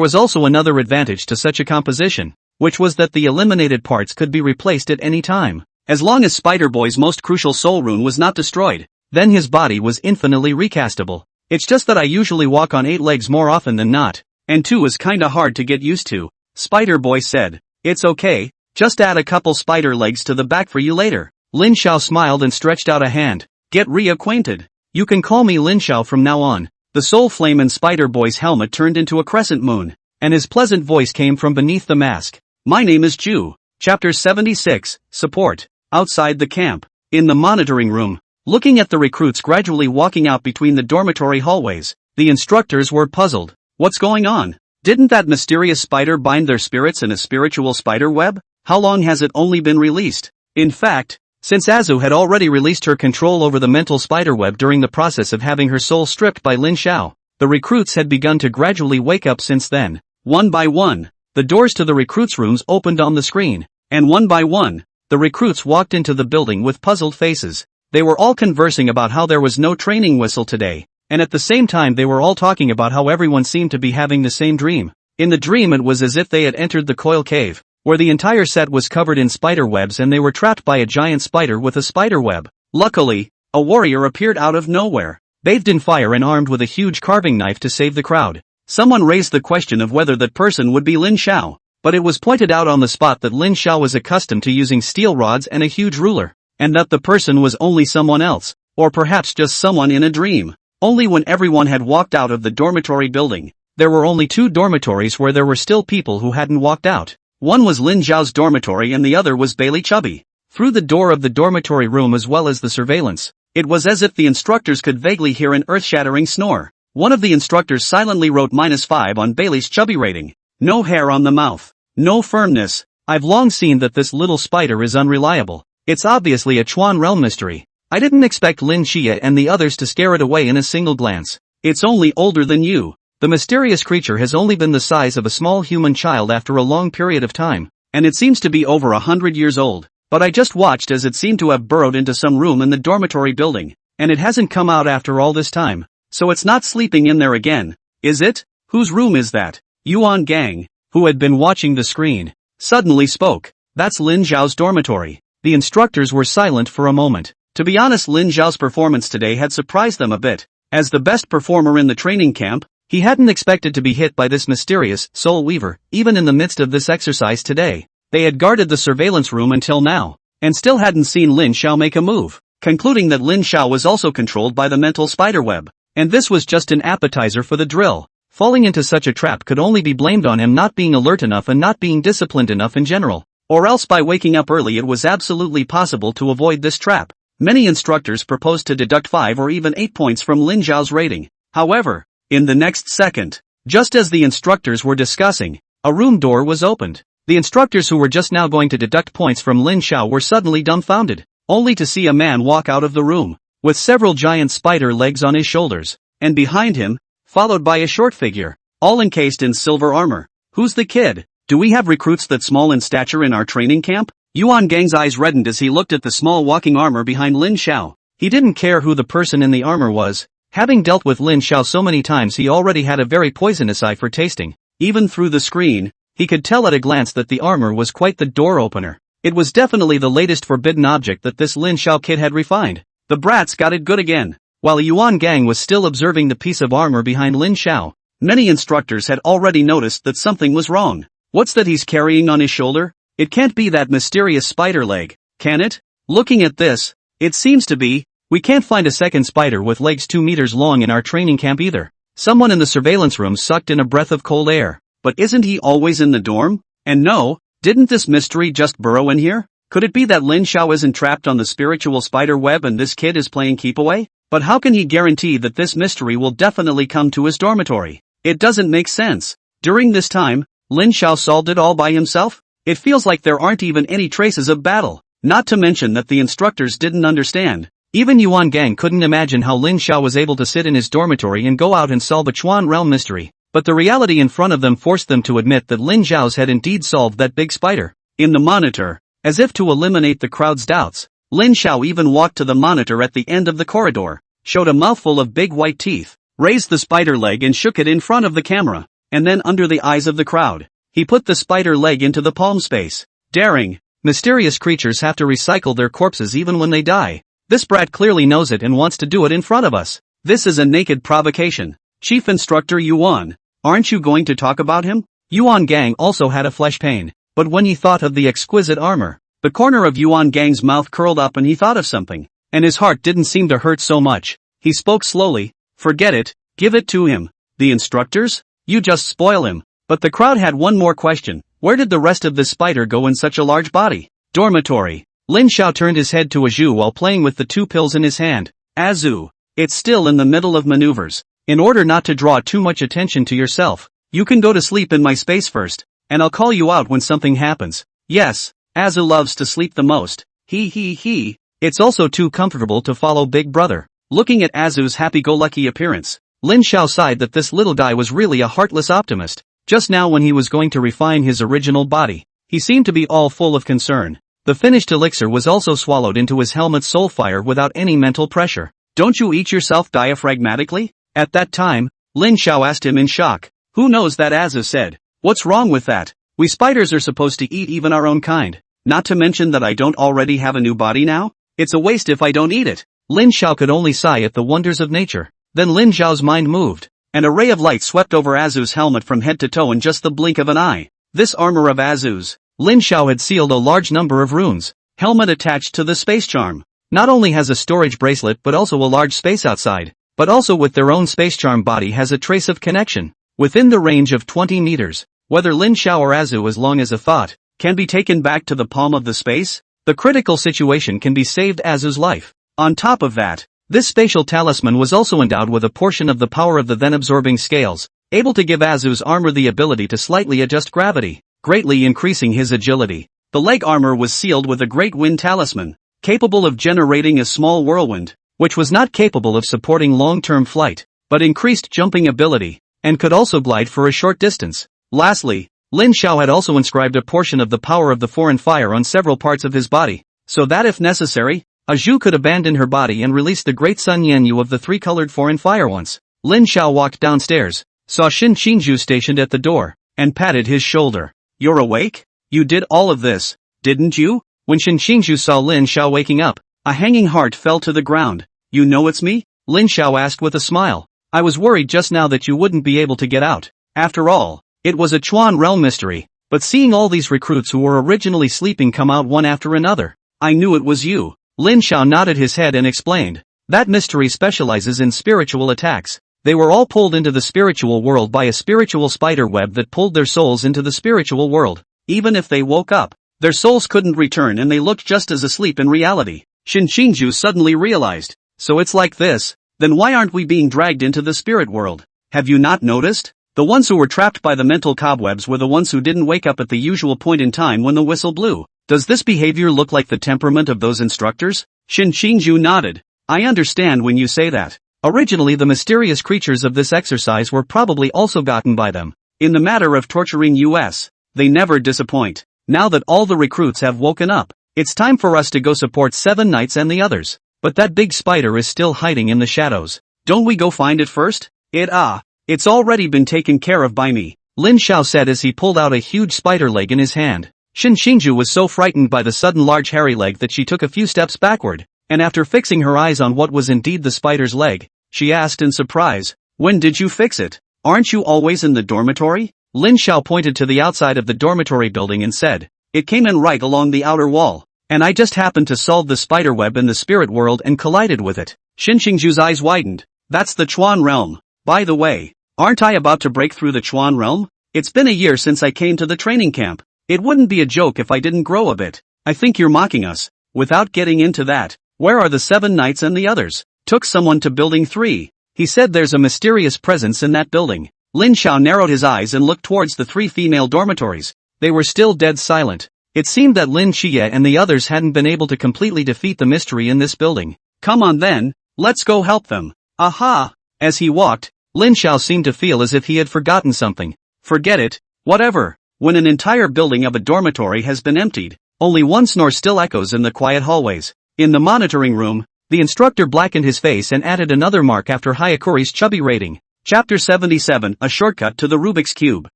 was also another advantage to such a composition, which was that the eliminated parts could be replaced at any time. As long as Spider-Boy's most crucial soul rune was not destroyed, then his body was infinitely recastable. "It's just that I usually walk on 8 legs more often than not, and 2 is kinda hard to get used to," Spider-Boy said. "It's okay, just add a couple spider legs to the back for you later." Lin Zhao smiled and stretched out a hand. "Get reacquainted. You can call me Lin Zhao from now on." The soul flame in Spider-Boy's helmet turned into a crescent moon, and his pleasant voice came from beneath the mask. "My name is Ju." Chapter 76, Support. Outside the camp, in the monitoring room, looking at the recruits gradually walking out between the dormitory hallways, the instructors were puzzled. What's going on? Didn't that mysterious spider bind their spirits in a spiritual spider web? How long has it only been released? In fact, since Azu had already released her control over the mental spiderweb during the process of having her soul stripped by Lin Zhao, the recruits had begun to gradually wake up since then. One by one, the doors to the recruits' rooms opened on the screen, and one by one, the recruits walked into the building with puzzled faces. They were all conversing about how there was no training whistle today, and at the same time they were all talking about how everyone seemed to be having the same dream. In the dream it was as if they had entered the coil cave, where the entire set was covered in spider webs and they were trapped by a giant spider with a spider web. Luckily, a warrior appeared out of nowhere, bathed in fire and armed with a huge carving knife to save the crowd. Someone raised the question of whether that person would be Lin Zhao, but it was pointed out on the spot that Lin Zhao was accustomed to using steel rods and a huge ruler, and that the person was only someone else, or perhaps just someone in a dream. Only when everyone had walked out of the dormitory building, there were only 2 dormitories where there were still people who hadn't walked out. One was Lin Zhao's dormitory and the other was Bailey Chubby. Through the door of the dormitory room as well as the surveillance, it was as if the instructors could vaguely hear an earth-shattering snore. One of the instructors silently wrote -5 on Bailey's chubby rating. No hair on the mouth. No firmness. I've long seen that this little spider is unreliable. It's obviously a Chuan realm mystery. I didn't expect Lin Xie and the others to scare it away in a single glance. It's only older than you. The mysterious creature has only been the size of a small human child after a long period of time, and it seems to be over 100 years old. But I just watched as it seemed to have burrowed into some room in the dormitory building, and it hasn't come out after all this time. So it's not sleeping in there again, is it? Whose room is that? Yuan Gang, who had been watching the screen, suddenly spoke. That's Lin Zhao's dormitory. The instructors were silent for a moment. To be honest, Lin Zhao's performance today had surprised them a bit. As the best performer in the training camp, He hadn't expected to be hit by this mysterious soul weaver, even in the midst of this exercise today. They had guarded the surveillance room until now, and still hadn't seen Lin Xiao make a move, concluding that Lin Xiao was also controlled by the mental spiderweb. And this was just an appetizer for the drill. Falling into such a trap could only be blamed on him not being alert enough and not being disciplined enough in general. Or else by waking up early it was absolutely possible to avoid this trap. Many instructors proposed to deduct 5 or even 8 points from Lin Xiao's rating. However, in the next second, just as the instructors were discussing, a room door was opened. The instructors who were just now going to deduct points from Lin Xiao were suddenly dumbfounded, only to see a man walk out of the room, with several giant spider legs on his shoulders, and behind him, followed by a short figure, all encased in silver armor. Who's the kid? Do we have recruits that small in stature in our training camp? Yuan Gang's eyes reddened as he looked at the small walking armor behind Lin Xiao. He didn't care who the person in the armor was. Having dealt with Lin Xiao so many times, he already had a very poisonous eye for tasting. Even through the screen, he could tell at a glance that the armor was quite the door opener. It was definitely the latest forbidden object that this Lin Xiao kid had refined. The brats got it good again. While Yuan Gang was still observing the piece of armor behind Lin Xiao, many instructors had already noticed that something was wrong. What's that he's carrying on his shoulder? It can't be that mysterious spider leg, can it? Looking at this, it seems to be. We can't find a second spider with legs 2 meters long in our training camp either. Someone in the surveillance room sucked in a breath of cold air. But isn't he always in the dorm? And no, didn't this mystery just burrow in here? Could it be that Lin Xiao isn't trapped on the spiritual spider web and this kid is playing keep away? But how can he guarantee that this mystery will definitely come to his dormitory? It doesn't make sense. During this time, Lin Xiao solved it all by himself? It feels like there aren't even any traces of battle. Not to mention that the instructors didn't understand. Even Yuan Gang couldn't imagine how Lin Xiao was able to sit in his dormitory and go out and solve a Chuan realm mystery. But the reality in front of them forced them to admit that Lin Xiao's had indeed solved that big spider. In the monitor, as if to eliminate the crowd's doubts, Lin Xiao even walked to the monitor at the end of the corridor, showed a mouthful of big white teeth, raised the spider leg and shook it in front of the camera, and then under the eyes of the crowd, he put the spider leg into the palm space. Daring. Mysterious creatures have to recycle their corpses even when they die. This brat clearly knows it and wants to do it in front of us. This is a naked provocation. Chief Instructor Yuan, aren't you going to talk about him? Yuan Gang also had a flesh pain, but when he thought of the exquisite armor, the corner of Yuan Gang's mouth curled up and he thought of something, and his heart didn't seem to hurt so much. He spoke slowly. Forget it, give it to him. The instructors? You just spoil him. But the crowd had one more question. Where did the rest of this spider go in such a large body? Dormitory. Lin Xiao turned his head to Azhu while playing with the 2 pills in his hand. Azhu, it's still in the middle of maneuvers. In order not to draw too much attention to yourself, you can go to sleep in my space first, and I'll call you out when something happens. Yes, Azhu loves to sleep the most. He. It's also too comfortable to follow Big Brother. Looking at Azhu's happy-go-lucky appearance, Lin Xiao sighed that this little guy was really a heartless optimist. Just now when he was going to refine his original body, he seemed to be all full of concern. The finished elixir was also swallowed into his helmet's soul fire without any mental pressure. Don't you eat yourself diaphragmatically? At that time, Lin Xiao asked him in shock. Who knows that Azhu said. What's wrong with that? We spiders are supposed to eat even our own kind. Not to mention that I don't already have a new body now? It's a waste if I don't eat it. Lin Xiao could only sigh at the wonders of nature. Then Lin Xiao's mind moved. And a ray of light swept over Azhu's helmet from head to toe in just the blink of an eye. This armor of Azhu's, Lin Xiao had sealed a large number of runes. Helmet attached to the space charm. Not only has a storage bracelet but also a large space outside, but also with their own space charm body has a trace of connection. Within the range of 20 meters, whether Lin Xiao or Azhu as long as a thought, can be taken back to the palm of the space, the critical situation can be saved Azhu's life. On top of that, this spatial talisman was also endowed with a portion of the power of the then-absorbing scales, able to give Azhu's armor the ability to slightly adjust gravity, greatly increasing his agility. The leg armor was sealed with a great wind talisman, capable of generating a small whirlwind, which was not capable of supporting long-term flight, but increased jumping ability, and could also glide for a short distance. Lastly, Lin Xiao had also inscribed a portion of the power of the foreign fire on several parts of his body, so that if necessary, Azhu could abandon her body and release the great Sun Yanyu of the 3-colored foreign fire once. Lin Xiao walked downstairs, saw Shin Qingzhu stationed at the door, and patted his shoulder. You're awake? You did all of this, didn't you? When Shin Qingzhu saw Lin Xiao waking up, a hanging heart fell to the ground. You know it's me? Lin Xiao asked with a smile. I was worried just now that you wouldn't be able to get out. After all, it was a Chuan realm mystery, but seeing all these recruits who were originally sleeping come out one after another, I knew it was you. Lin Xiao nodded his head and explained. That mystery specializes in spiritual attacks. They were all pulled into the spiritual world by a spiritual spider web that pulled their souls into the spiritual world. Even if they woke up, their souls couldn't return and they looked just as asleep in reality. Xinju suddenly realized. So it's like this, then why aren't we being dragged into the spirit world? Have you not noticed? The ones who were trapped by the mental cobwebs were the ones who didn't wake up at the usual point in time when the whistle blew. Does this behavior look like the temperament of those instructors? Xinju nodded. I understand when you say that. Originally the mysterious creatures of this exercise were probably also gotten by them. In the matter of torturing us, they never disappoint. Now that all the recruits have woken up, it's time for us to go support Seven Knights and the others. But that big spider is still hiding in the shadows. Don't we go find it first? It's already been taken care of by me, Lin Xiao said as he pulled out a huge spider leg in his hand. Xinju was so frightened by the sudden large hairy leg that she took a few steps backward, and after fixing her eyes on what was indeed the spider's leg, she asked in surprise, when did you fix it? Aren't you always in the dormitory? Lin Xiao pointed to the outside of the dormitory building and said, it came in right along the outer wall, and I just happened to solve the spider web in the spirit world and collided with it. Xinju's eyes widened. That's the Chuan realm. By the way, aren't I about to break through the Chuan realm? It's been a year since I came to the training camp. It wouldn't be a joke if I didn't grow a bit. I think you're mocking us. Without getting into that, where are the Seven Knights and the others? Took someone to building 3. He said there's a mysterious presence in that building. Lin Xiao narrowed his eyes and looked towards the 3 female dormitories. They were still dead silent. It seemed that Lin Xie and the others hadn't been able to completely defeat the mystery in this building. Come on then, let's go help them. Aha! As he walked, Lin Xiao seemed to feel as if he had forgotten something. Forget it, whatever. When an entire building of a dormitory has been emptied, only one snore still echoes in the quiet hallways. In the monitoring room, the instructor blackened his face and added another mark after Hayakuri's chubby rating. Chapter 77, a shortcut to the Rubik's Cube.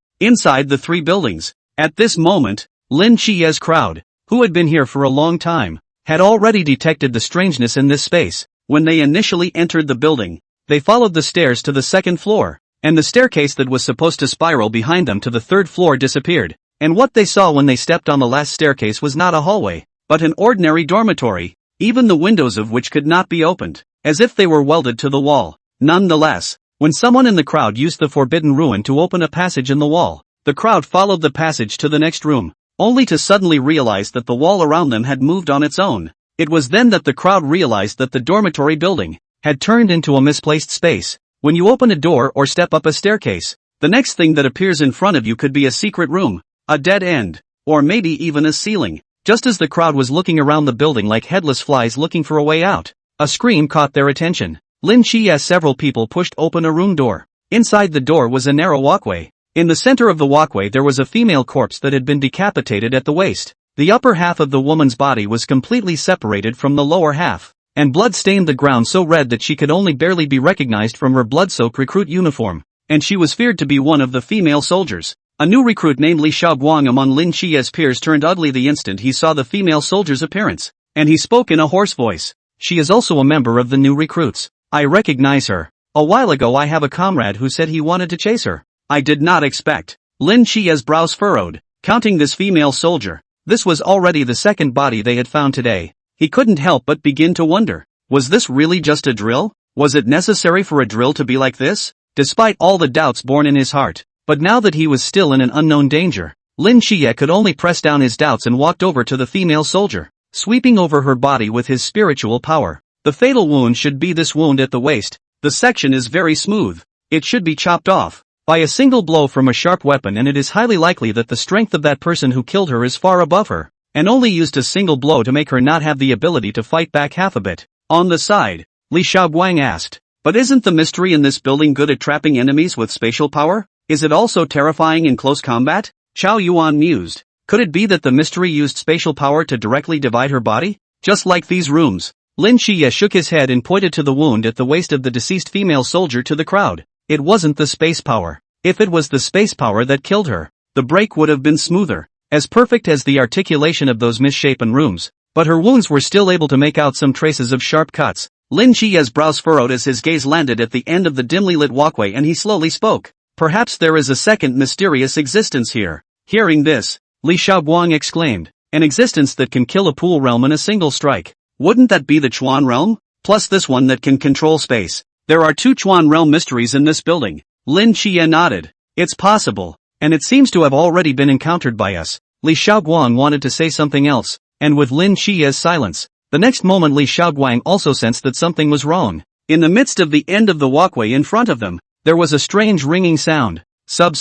Inside the 3 buildings. At this moment, Lin Xie's crowd, who had been here for a long time, had already detected the strangeness in this space. When they initially entered the building, they followed the stairs to the 2nd floor, and the staircase that was supposed to spiral behind them to the 3rd floor disappeared. And what they saw when they stepped on the last staircase was not a hallway, but an ordinary dormitory, even the windows of which could not be opened, as if they were welded to the wall. Nonetheless, when someone in the crowd used the forbidden ruin to open a passage in the wall, the crowd followed the passage to the next room, only to suddenly realize that the wall around them had moved on its own. It was then that the crowd realized that the dormitory building had turned into a misplaced space. When you open a door or step up a staircase, the next thing that appears in front of you could be a secret room, a dead end, or maybe even a ceiling. Just as the crowd was looking around the building like headless flies looking for a way out, a scream caught their attention. Lin Qi's several people pushed open a room door. Inside the door was a narrow walkway. In the center of the walkway there was a female corpse that had been decapitated at the waist. The upper half of the woman's body was completely separated from the lower half, and blood stained the ground so red that she could only barely be recognized from her blood-soaked recruit uniform, and she was feared to be one of the female soldiers. A new recruit named Li Xiaoguang among Lin Qi's peers turned ugly the instant he saw the female soldier's appearance, and he spoke in a hoarse voice. She is also a member of the new recruits. I recognize her. A while ago I have a comrade who said he wanted to chase her. I did not expect. Lin Qi's brows furrowed, counting this female soldier. This was already the second body they had found today. He couldn't help but begin to wonder. Was this really just a drill? Was it necessary for a drill to be like this? Despite all the doubts born in his heart. But now that he was still in an unknown danger, Lin Xie could only press down his doubts and walked over to the female soldier, sweeping over her body with his spiritual power. The fatal wound should be this wound at the waist. The section is very smooth. It should be chopped off by a single blow from a sharp weapon, and it is highly likely that the strength of that person who killed her is far above her, and only used a single blow to make her not have the ability to fight back half a bit. On the side, Li Xiaoguang asked, but isn't the mystery in this building good at trapping enemies with spatial power? Is it also terrifying in close combat? Chao Yuan mused. Could it be that the mystery used spatial power to directly divide her body? Just like these rooms. Lin Xie shook his head and pointed to the wound at the waist of the deceased female soldier to the crowd. It wasn't the space power. If it was the space power that killed her, the break would have been smoother, as perfect as the articulation of those misshapen rooms, but her wounds were still able to make out some traces of sharp cuts. Lin Qia's brows furrowed as his gaze landed at the end of the dimly lit walkway and he slowly spoke. Perhaps there is a second mysterious existence here. Hearing this, Li Xiaoguang exclaimed. An existence that can kill a pool realm in a single strike. Wouldn't that be the Chuan realm? Plus this one that can control space. There are 2 Chuan realm mysteries in this building. Lin Qia nodded. It's possible. And it seems to have already been encountered by us. Li Xiaoguang wanted to say something else, and with Lin Qia's silence, the next moment Li Xiaoguang also sensed that something was wrong. In the midst of the end of the walkway in front of them, there was a strange ringing sound. Sub.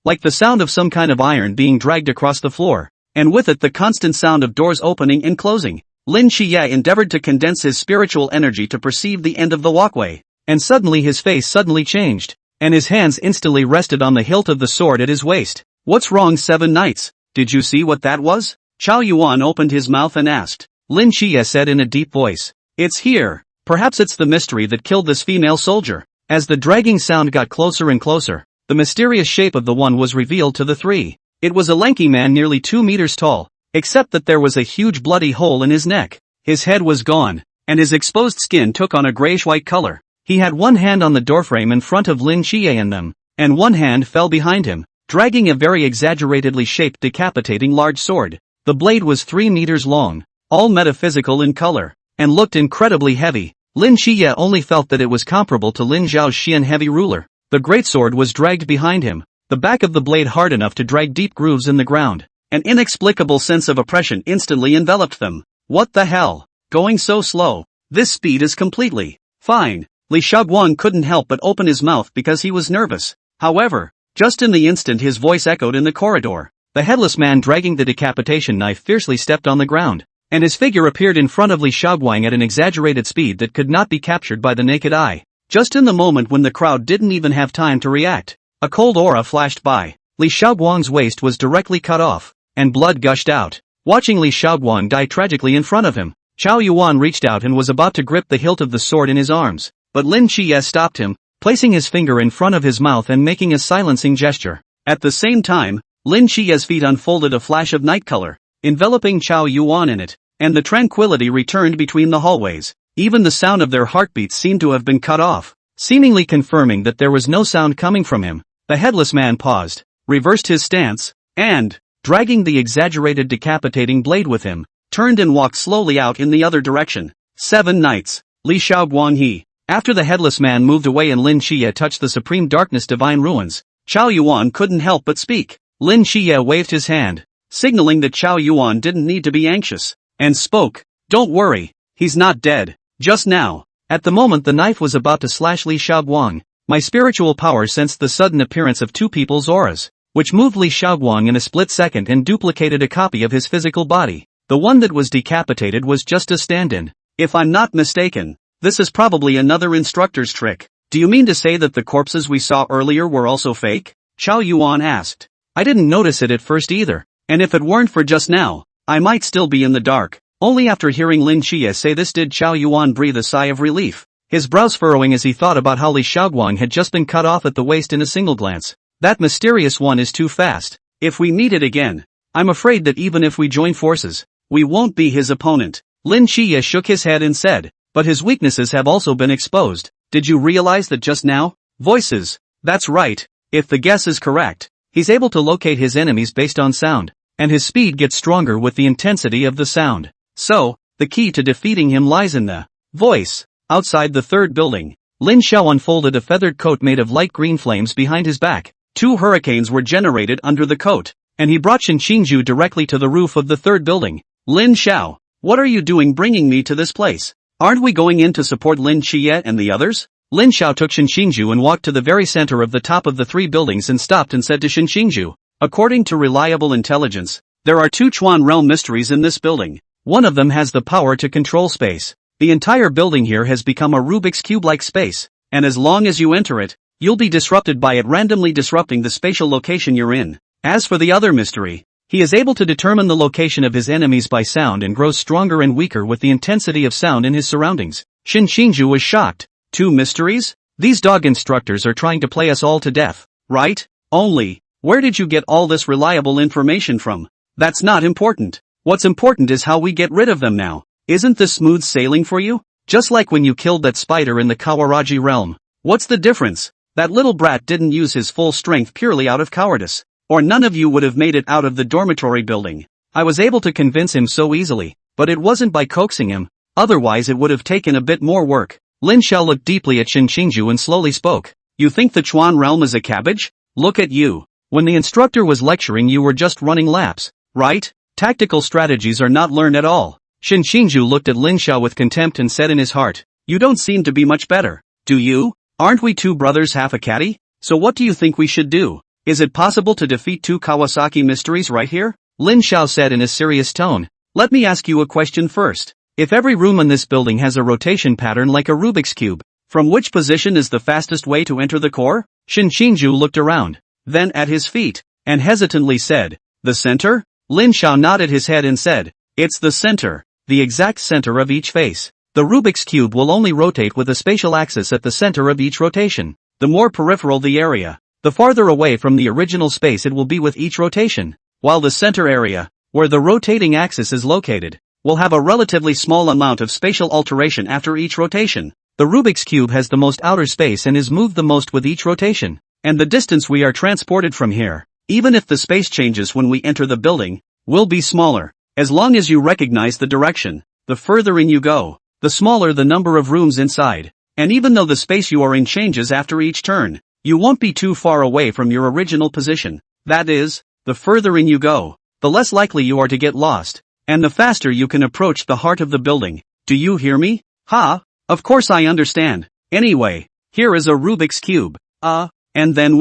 Like the sound of some kind of iron being dragged across the floor. And with it the constant sound of doors opening and closing. Lin Qia endeavored to condense his spiritual energy to perceive the end of the walkway. And suddenly his face suddenly changed. And his hands instantly rested on the hilt of the sword at his waist. What's wrong, 7 Knights? Did you see what that was? Chao Yuan opened his mouth and asked. Lin Qia said in a deep voice. It's here. Perhaps it's the mystery that killed this female soldier. As the dragging sound got closer and closer, the mysterious shape of the one was revealed to the 3. It was a lanky man nearly 2 meters tall, except that there was a huge bloody hole in his neck. His head was gone, and his exposed skin took on a grayish-white color. He had one hand on the doorframe in front of Lin Qia and them, and one hand fell behind him, dragging a very exaggeratedly shaped decapitating large sword. The blade was 3 meters long, all metaphysical in color, and looked incredibly heavy. Lin Qia only felt that it was comparable to Lin Zhao's Xian heavy ruler. The greatsword was dragged behind him, the back of the blade hard enough to drag deep grooves in the ground. An inexplicable sense of oppression instantly enveloped them. What the hell? Going so slow. This speed is completely fine. Li Xiaoguang couldn't help but open his mouth because he was nervous. However, just in the instant his voice echoed in the corridor. The headless man dragging the decapitation knife fiercely stepped on the ground, and his figure appeared in front of Li Xiaoguang at an exaggerated speed that could not be captured by the naked eye. Just in the moment when the crowd didn't even have time to react, a cold aura flashed by. Li Xiaoguang's waist was directly cut off, and blood gushed out. Watching Li Xiaoguang die tragically in front of him, Chao Yuan reached out and was about to grip the hilt of the sword in his arms, but Lin Qia stopped him, placing his finger in front of his mouth and making a silencing gesture. At the same time, Lin Qia's feet unfolded a flash of night color, enveloping Chao Yuan in it, and the tranquility returned between the hallways. Even the sound of their heartbeats seemed to have been cut off, seemingly confirming that there was no sound coming from him. The headless man paused, reversed his stance, and, dragging the exaggerated decapitating blade with him, turned and walked slowly out in the other direction. 7 Knights. Li Xiaoguang he. After the headless man moved away and Lin Qia touched the supreme darkness divine ruins, Chao Yuan couldn't help but speak. Lin Qia waved his hand, signaling that Chao Yuan didn't need to be anxious, and spoke. Don't worry, he's not dead. Just now. At the moment the knife was about to slash Li Xiaoguang, my spiritual power sensed the sudden appearance of 2 people's auras, which moved Li Xiaoguang in a split second and duplicated a copy of his physical body. The one that was decapitated was just a stand-in. If I'm not mistaken, this is probably another instructor's trick. Do you mean to say that the corpses we saw earlier were also fake? Chao Yuan asked. I didn't notice it at first either, and if it weren't for just now, I might still be in the dark. Only after hearing Lin Qia say this did Chao Yuan breathe a sigh of relief, his brows furrowing as he thought about how Li Xiaoguang had just been cut off at the waist in a single glance. That mysterious one is too fast. If we meet it again, I'm afraid that even if we join forces, we won't be his opponent. Lin Qia shook his head and said, but his weaknesses have also been exposed. Did you realize that just now? Voices. That's right. If the guess is correct, he's able to locate his enemies based on sound, and his speed gets stronger with the intensity of the sound. So, the key to defeating him lies in the voice. Outside the 3rd building, Lin Xiao unfolded a feathered coat made of light green flames behind his back. 2 hurricanes were generated under the coat, and he brought Shen Qingzhu directly to the roof of the 3rd building. Lin Xiao, what are you doing bringing me to this place? Aren't we going in to support Lin Qia and the others? Lin Xiao took Shen Qingzhu and walked to the very center of the top of the 3 buildings and stopped and said to Shen Qingzhu, according to reliable intelligence, there are 2 Chuan realm mysteries in this building. One of them has the power to control space. The entire building here has become a Rubik's Cube-like space, and as long as you enter it, you'll be disrupted by it randomly disrupting the spatial location you're in. As for the other mystery, he is able to determine the location of his enemies by sound and grows stronger and weaker with the intensity of sound in his surroundings. Shen Qingzhu was shocked. 2 mysteries? These dog instructors are trying to play us all to death, right? Only, where did you get all this reliable information from? That's not important. What's important is how we get rid of them now. Isn't this smooth sailing for you? Just like when you killed that spider in the Kawaraji realm. What's the difference? That little brat didn't use his full strength purely out of cowardice. Or none of you would have made it out of the dormitory building. I was able to convince him so easily, but it wasn't by coaxing him, otherwise it would have taken a bit more work. Lin Xiao looked deeply at Shin Qingju and slowly spoke. You think the Chuan realm is a cabbage? Look at you. When the instructor was lecturing you were just running laps, right? Tactical strategies are not learned at all. Shin Qingju looked at Lin Xiao with contempt and said in his heart, you don't seem to be much better, do you? Aren't we two brothers half a caddy? So what do you think we should do? Is it possible to defeat two Kawasaki mysteries right here? Lin Xiao said in a serious tone. Let me ask you a question first. If every room in this building has a rotation pattern like a Rubik's Cube, from which position is the fastest way to enter the core? Shin Qingju looked around, then at his feet, and hesitantly said, the center? Lin Xiao nodded his head and said, it's the center, the exact center of each face. The Rubik's Cube will only rotate with a spatial axis at the center of each rotation. The more peripheral the area, the farther away from the original space it will be with each rotation, while the center area, where the rotating axis is located, will have a relatively small amount of spatial alteration after each rotation. The Rubik's Cube has the most outer space and is moved the most with each rotation, and the distance we are transported from here, even if the space changes when we enter the building, will be smaller. As long as you recognize the direction, the further in you go, the smaller the number of rooms inside, and even though the space you are in changes after each turn, you won't be too far away from your original position. That is, the further in you go, the less likely you are to get lost, and the faster you can approach the heart of the building. Do you hear me? Ha! Of course I understand. Anyway, here is a Rubik's Cube. And then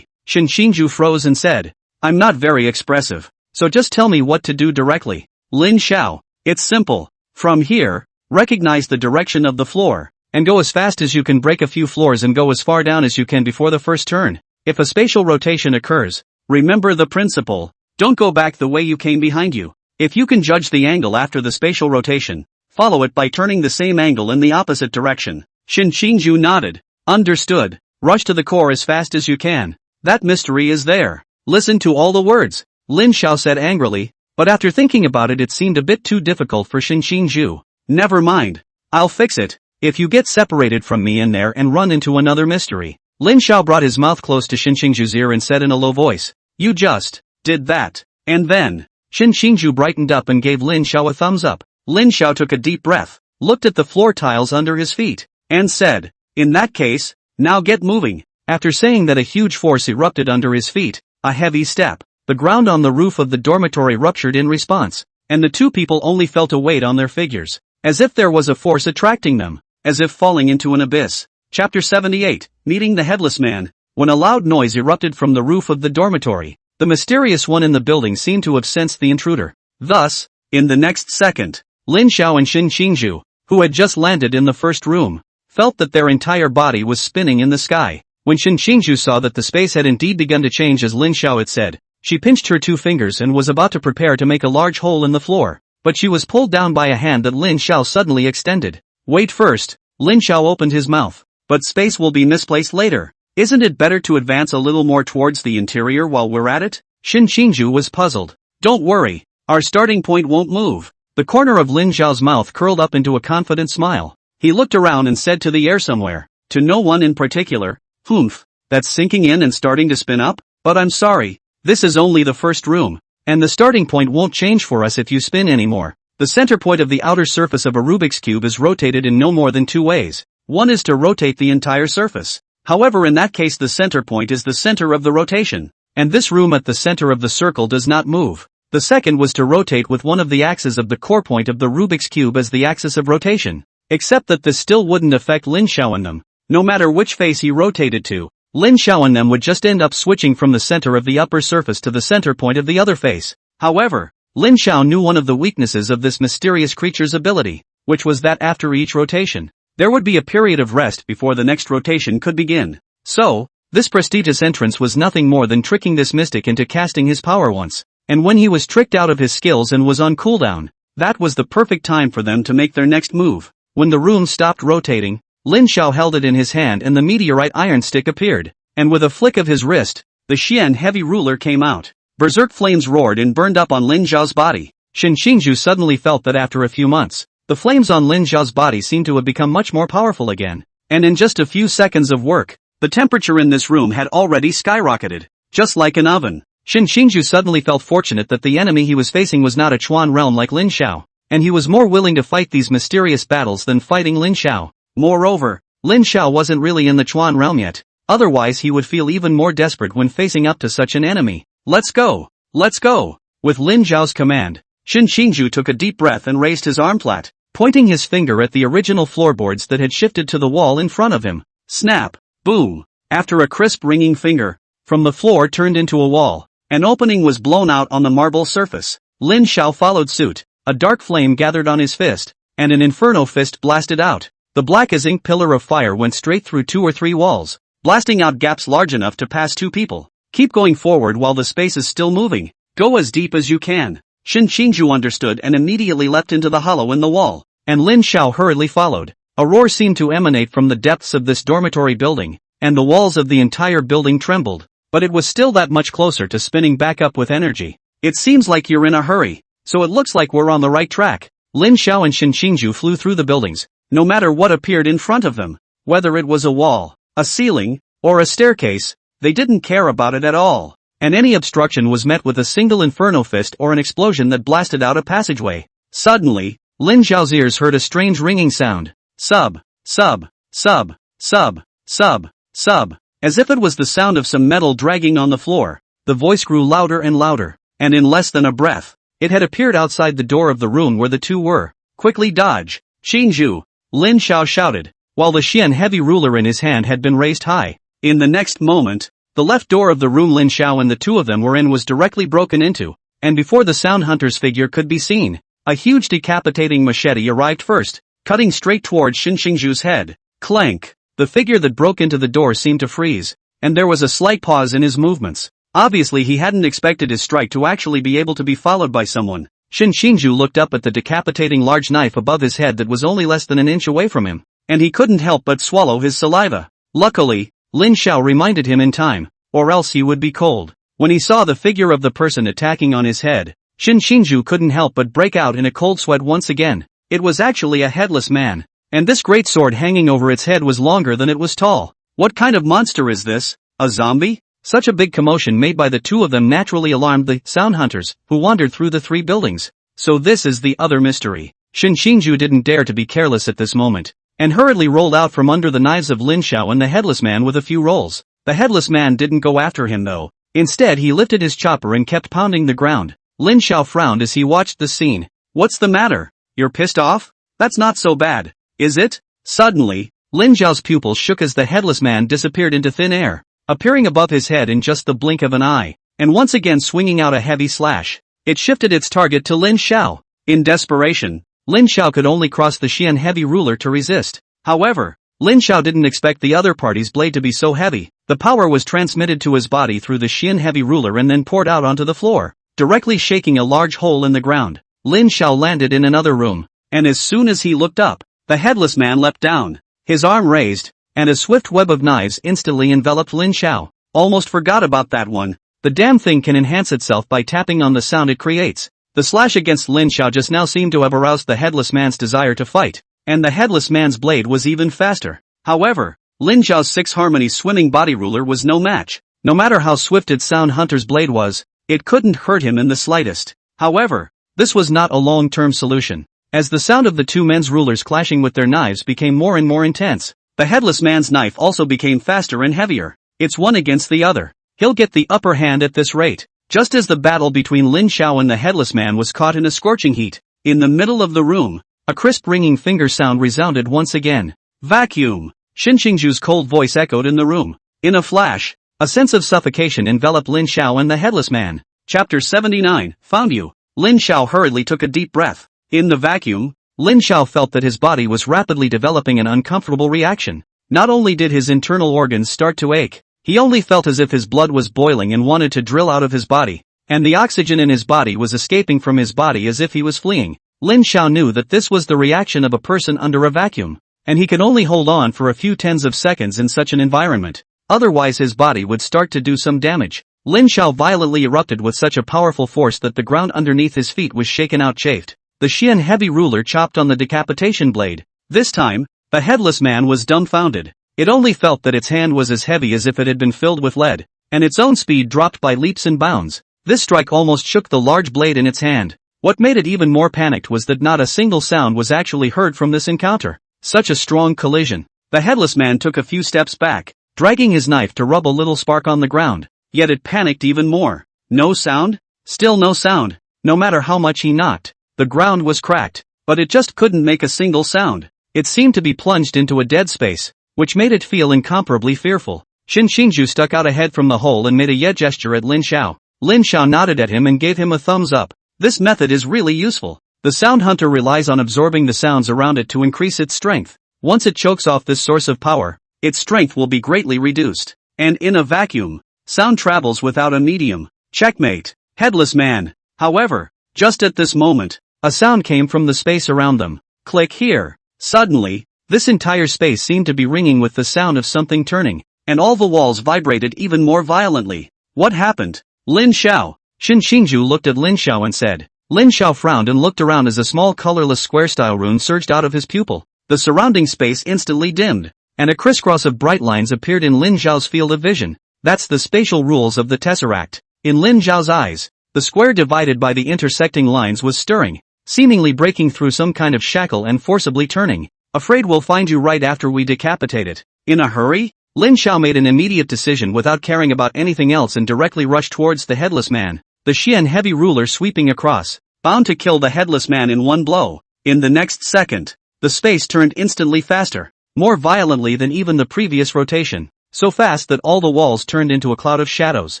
Shin Qingju froze and said, I'm not very expressive, so just tell me what to do directly. Lin Xiao, it's simple. From here, recognize the direction of the floor, and go as fast as you can, break a few floors and go as far down as you can before the first turn. If a spatial rotation occurs, remember the principle. Don't go back the way you came behind you. If you can judge the angle after the spatial rotation, follow it by turning the same angle in the opposite direction. Shin Qingju nodded. Understood. Rush to the core as fast as you can. That mystery is there. Listen to all the words, Lin Xiao said angrily, but after thinking about it seemed a bit too difficult for Shin Qingju. Never mind. I'll fix it. If you get separated from me in there and run into another mystery. Lin Xiao brought his mouth close to Shin Qingju's ear and said in a low voice, you just did that. And then, Shin Qingju brightened up and gave Lin Xiao a thumbs up. Lin Xiao took a deep breath, looked at the floor tiles under his feet, and said, in that case, now get moving. After saying that a huge force erupted under his feet, a heavy step, the ground on the roof of the dormitory ruptured in response, and the two people only felt a weight on their figures, as if there was a force attracting them, as if falling into an abyss. Chapter 78, Meeting the Headless Man. When a loud noise erupted from the roof of the dormitory, the mysterious one in the building seemed to have sensed the intruder. Thus, in the next second, Lin Xiao and Shin Qingju, who had just landed in the first room, felt that their entire body was spinning in the sky. When Shin Qingju saw that the space had indeed begun to change as Lin Xiao had said, she pinched her two fingers and was about to prepare to make a large hole in the floor, but she was pulled down by a hand that Lin Xiao suddenly extended. Wait first, Lin Xiao opened his mouth. But space will be misplaced later. Isn't it better to advance a little more towards the interior while we're at it? Shin Qingju was puzzled. Don't worry, our starting point won't move. The corner of Lin Xiao's mouth curled up into a confident smile. He looked around and said to the air somewhere, to no one in particular, Humph, that's sinking in and starting to spin up? But I'm sorry, this is only the first room, and the starting point won't change for us if you spin anymore. The center point of the outer surface of a Rubik's Cube is rotated in no more than two ways. One is to rotate the entire surface. However, in that case the center point is the center of the rotation, and this room at the center of the circle does not move. The second was to rotate with one of the axes of the core point of the Rubik's Cube as the axis of rotation. Except that this still wouldn't affect Lin Xiao and them. No matter which face he rotated to, Lin Xiao and them would just end up switching from the center of the upper surface to the center point of the other face. However, Lin Xiao knew one of the weaknesses of this mysterious creature's ability, which was that after each rotation, there would be a period of rest before the next rotation could begin. So, this prestigious entrance was nothing more than tricking this mystic into casting his power once, and when he was tricked out of his skills and was on cooldown, that was the perfect time for them to make their next move. When the room stopped rotating, Lin Xiao held it in his hand and the meteorite iron stick appeared, and with a flick of his wrist, the Xian heavy ruler came out. Berserk flames roared and burned up on Lin Xiao's body. Shin Qingju suddenly felt that after a few months, The flames on Lin Xiao's body seemed to have become much more powerful again. And in just a few seconds of work, the temperature in this room had already skyrocketed, just like an oven. Shin Xingju suddenly felt fortunate that the enemy he was facing was not a Chuan realm like Lin Xiao, and he was more willing to fight these mysterious battles than fighting Lin Xiao. Moreover, Lin Xiao wasn't really in the Chuan realm yet, otherwise he would feel even more desperate when facing up to such an enemy. Let's go! Let's go! With Lin Xiao's command, Shin Xingju took a deep breath and raised his arm flat, pointing his finger at the original floorboards that had shifted to the wall in front of him. Snap! Boom! After a crisp ringing finger, from the floor turned into a wall, an opening was blown out on the marble surface. Lin Xiao followed suit, a dark flame gathered on his fist, and an inferno fist blasted out. The black as ink pillar of fire went straight through 2 or 3 walls, blasting out gaps large enough to pass 2 people. Keep going forward while the space is still moving. Go as deep as you can. Shin Xingju understood and immediately leapt into the hollow in the wall, and Lin Xiao hurriedly followed. A roar seemed to emanate from the depths of this dormitory building, and the walls of the entire building trembled, but it was still that much closer to spinning back up with energy. It seems like you're in a hurry, so it looks like we're on the right track. Lin Xiao and Shin Xingju flew through the buildings, no matter what appeared in front of them. Whether it was a wall, a ceiling, or a staircase, they didn't care about it at all. And any obstruction was met with a single inferno fist or an explosion that blasted out a passageway. Suddenly, Lin Xiao's ears heard a strange ringing sound. Sub, sub, sub, sub, sub, sub. As if it was the sound of some metal dragging on the floor, the voice grew louder and louder, and in less than a breath, it had appeared outside the door of the room where the two were. Quickly dodge! Xingju! Lin Xiao shouted, while the Xian heavy ruler in his hand had been raised high. In the next moment, the left door of the room Lin Xiao and the two of them were in was directly broken into, and before the Sound Hunter's figure could be seen, a huge decapitating machete arrived first, cutting straight towards Shin Xingju's head. Clank! The figure that broke into the door seemed to freeze, and there was a slight pause in his movements. Obviously he hadn't expected his strike to actually be able to be followed by someone. Shin Xingju looked up at the decapitating large knife above his head that was only less than an inch away from him, and he couldn't help but swallow his saliva. Luckily, Lin Xiao reminded him in time, or else he would be cold. When he saw the figure of the person attacking on his head, Shin Xingju couldn't help but break out in a cold sweat once again. It was actually a headless man, and this great sword hanging over its head was longer than it was tall. What kind of monster is this? A zombie? Such a big commotion made by the two of them naturally alarmed the Sound Hunters, who wandered through the 3 buildings. So this is the other mystery. Shin Xingju didn't dare to be careless at this moment, and hurriedly rolled out from under the knives of Lin Xiao and the headless man with a few rolls. The headless man didn't go after him though. Instead he lifted his chopper and kept pounding the ground. Lin Xiao frowned as he watched the scene. What's the matter? You're pissed off? That's not so bad, is it? Suddenly, Lin Xiao's pupils shook as the headless man disappeared into thin air, appearing above his head in just the blink of an eye, and once again swinging out a heavy slash. It shifted its target to Lin Xiao. In desperation, Lin Xiao could only cross the Xian heavy ruler to resist. However, Lin Xiao didn't expect the other party's blade to be so heavy. The power was transmitted to his body through the Xian heavy ruler and then poured out onto the floor, directly shaking a large hole in the ground. Lin Xiao landed in another room, and as soon as he looked up, the headless man leapt down, his arm raised, and a swift web of knives instantly enveloped Lin Xiao. Almost forgot about that one. The damn thing can enhance itself by tapping on the sound it creates. The slash against Lin Xiao just now seemed to have aroused the headless man's desire to fight, and the headless man's blade was even faster. However, Lin Xiao's 6 harmony swimming body ruler was no match. No matter how swift its Sound Hunter's blade was, it couldn't hurt him in the slightest. However, this was not a long-term solution. As the sound of the two men's rulers clashing with their knives became more and more intense, the headless man's knife also became faster and heavier. It's one against the other. He'll get the upper hand at this rate. Just as the battle between Lin Xiao and the headless man was caught in a scorching heat, in the middle of the room, a crisp ringing finger sound resounded once again. Vacuum! Shin Xingju's cold voice echoed in the room. In a flash, a sense of suffocation enveloped Lin Xiao and the headless man. Chapter 79, Found You. Lin Xiao hurriedly took a deep breath. In the vacuum, Lin Xiao felt that his body was rapidly developing an uncomfortable reaction. Not only did his internal organs start to ache, he only felt as if his blood was boiling and wanted to drill out of his body, and the oxygen in his body was escaping from his body as if he was fleeing. Lin Xiao knew that this was the reaction of a person under a vacuum, and he could only hold on for a few tens of seconds in such an environment. Otherwise his body would start to do some damage. Lin Xiao violently erupted with such a powerful force that the ground underneath his feet was shaken out chafed. the Xian heavy ruler chopped on the decapitation blade. This time, the headless man was dumbfounded. It only felt that its hand was as heavy as if it had been filled with lead, and its own speed dropped by leaps and bounds. This strike almost shook the large blade in its hand. What made it even more panicked was that not a single sound was actually heard from this encounter. Such a strong collision. The headless man took a few steps back, dragging his knife to rub a little spark on the ground. Yet it panicked even more. No sound? Still no sound. No matter how much he knocked, the ground was cracked, but it just couldn't make a single sound. It seemed to be plunged into a dead space, which made it feel incomparably fearful. Xinju stuck out a head from the hole and made a yeah gesture at Lin Xiao. Lin Xiao nodded at him and gave him a thumbs up. This method is really useful. The sound hunter relies on absorbing the sounds around it to increase its strength. Once it chokes off this source of power, its strength will be greatly reduced. And in a vacuum, sound travels without a medium. Checkmate. Headless man. However, just at this moment, a sound came from the space around them. Click here. Suddenly, this entire space seemed to be ringing with the sound of something turning, and all the walls vibrated even more violently. What happened? Lin Xiao. Xinju looked at Lin Xiao and said. Lin Xiao frowned and looked around as a small colorless square-style rune surged out of his pupil. The surrounding space instantly dimmed, and a crisscross of bright lines appeared in Lin Xiao's field of vision. That's the spatial rules of the Tesseract. In Lin Xiao's eyes, the square divided by the intersecting lines was stirring, seemingly breaking through some kind of shackle and forcibly turning. Afraid we'll find you right after we decapitate it. In a hurry? Lin Xiao made an immediate decision without caring about anything else and directly rushed towards the headless man, the Xian heavy ruler sweeping across, bound to kill the headless man in one blow. In the next second, the space turned instantly faster, more violently than even the previous rotation, so fast that all the walls turned into a cloud of shadows.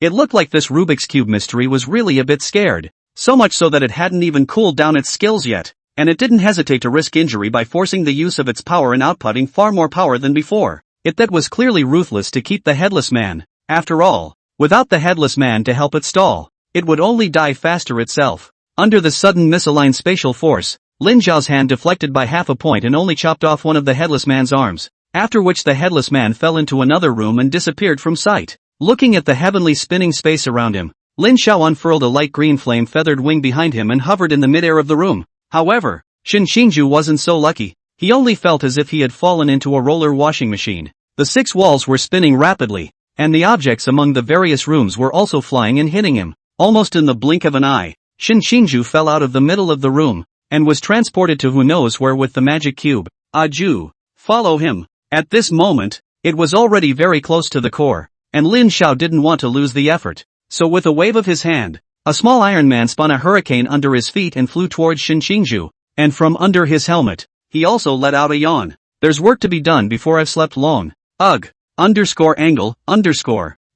It looked like this Rubik's Cube mystery was really a bit scared, so much so that it hadn't even cooled down its skills yet, and it didn't hesitate to risk injury by forcing the use of its power and outputting far more power than before. That was clearly ruthless to keep the headless man. After all, without the headless man to help it stall, it would only die faster itself. Under the sudden misaligned spatial force, Lin Xiao's hand deflected by half a point and only chopped off one of the headless man's arms, after which the headless man fell into another room and disappeared from sight. Looking at the heavenly spinning space around him, Lin Xiao unfurled a light green flame-feathered wing behind him and hovered in the midair of the room. However, Xinju wasn't so lucky. He only felt as if he had fallen into a roller washing machine. The 6 walls were spinning rapidly, and the objects among the various rooms were also flying and hitting him. Almost in the blink of an eye, Xinju fell out of the middle of the room, and was transported to who knows where with the magic cube. Aju, follow him. At this moment, it was already very close to the core, and Lin Xiao didn't want to lose the effort. So with a wave of his hand, a small Iron Man spun a hurricane under his feet and flew towards Xinju, and from under his helmet, he also let out a yawn. There's work to be done before I've slept long. Ugh. Angle.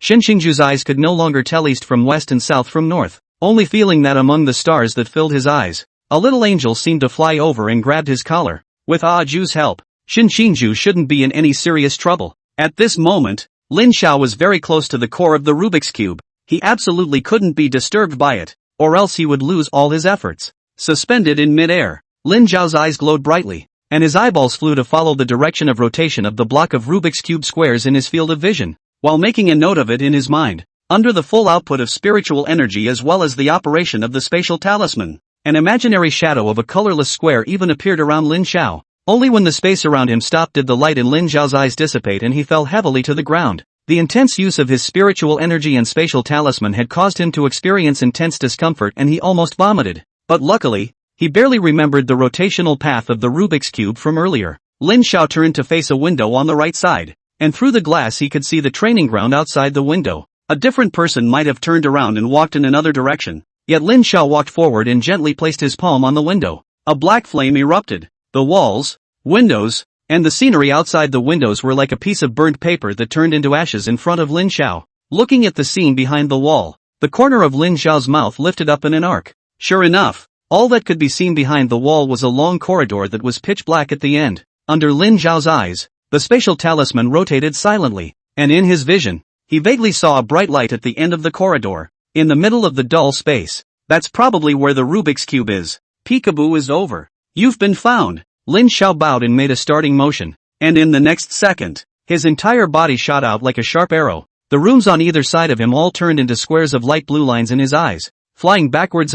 Xinju's eyes could no longer tell east from west and south from north, only feeling that among the stars that filled his eyes, a little angel seemed to fly over and grabbed his collar. With Aju's help, Xinju shouldn't be in any serious trouble. At this moment, Lin Xiao was very close to the core of the Rubik's Cube. He absolutely couldn't be disturbed by it, or else he would lose all his efforts. Suspended in mid-air, Lin Xiao's eyes glowed brightly, and his eyeballs flew to follow the direction of rotation of the block of Rubik's Cube squares in his field of vision, while making a note of it in his mind. Under the full output of spiritual energy as well as the operation of the spatial talisman, an imaginary shadow of a colorless square even appeared around Lin Xiao. Only when the space around him stopped did the light in Lin Xiao's eyes dissipate and he fell heavily to the ground. The intense use of his spiritual energy and spatial talisman had caused him to experience intense discomfort and he almost vomited. But luckily, he barely remembered the rotational path of the Rubik's Cube from earlier. Lin Xiao turned to face a window on the right side, and through the glass he could see the training ground outside the window. A different person might have turned around and walked in another direction, yet Lin Xiao walked forward and gently placed his palm on the window. A black flame erupted. The walls, windows, and the scenery outside the windows were like a piece of burnt paper that turned into ashes in front of Lin Xiao. Looking at the scene behind the wall, the corner of Lin Xiao's mouth lifted up in an arc. Sure enough, all that could be seen behind the wall was a long corridor that was pitch black at the end. Under Lin Xiao's eyes, the spatial talisman rotated silently, and in his vision, he vaguely saw a bright light at the end of the corridor, in the middle of the dull space. That's probably where the Rubik's Cube is. Peekaboo is over. You've been found. Lin Xiao bowed and made a starting motion, and in the next second, his entire body shot out like a sharp arrow. The rooms on either side of him all turned into squares of light blue lines in his eyes, flying backwards,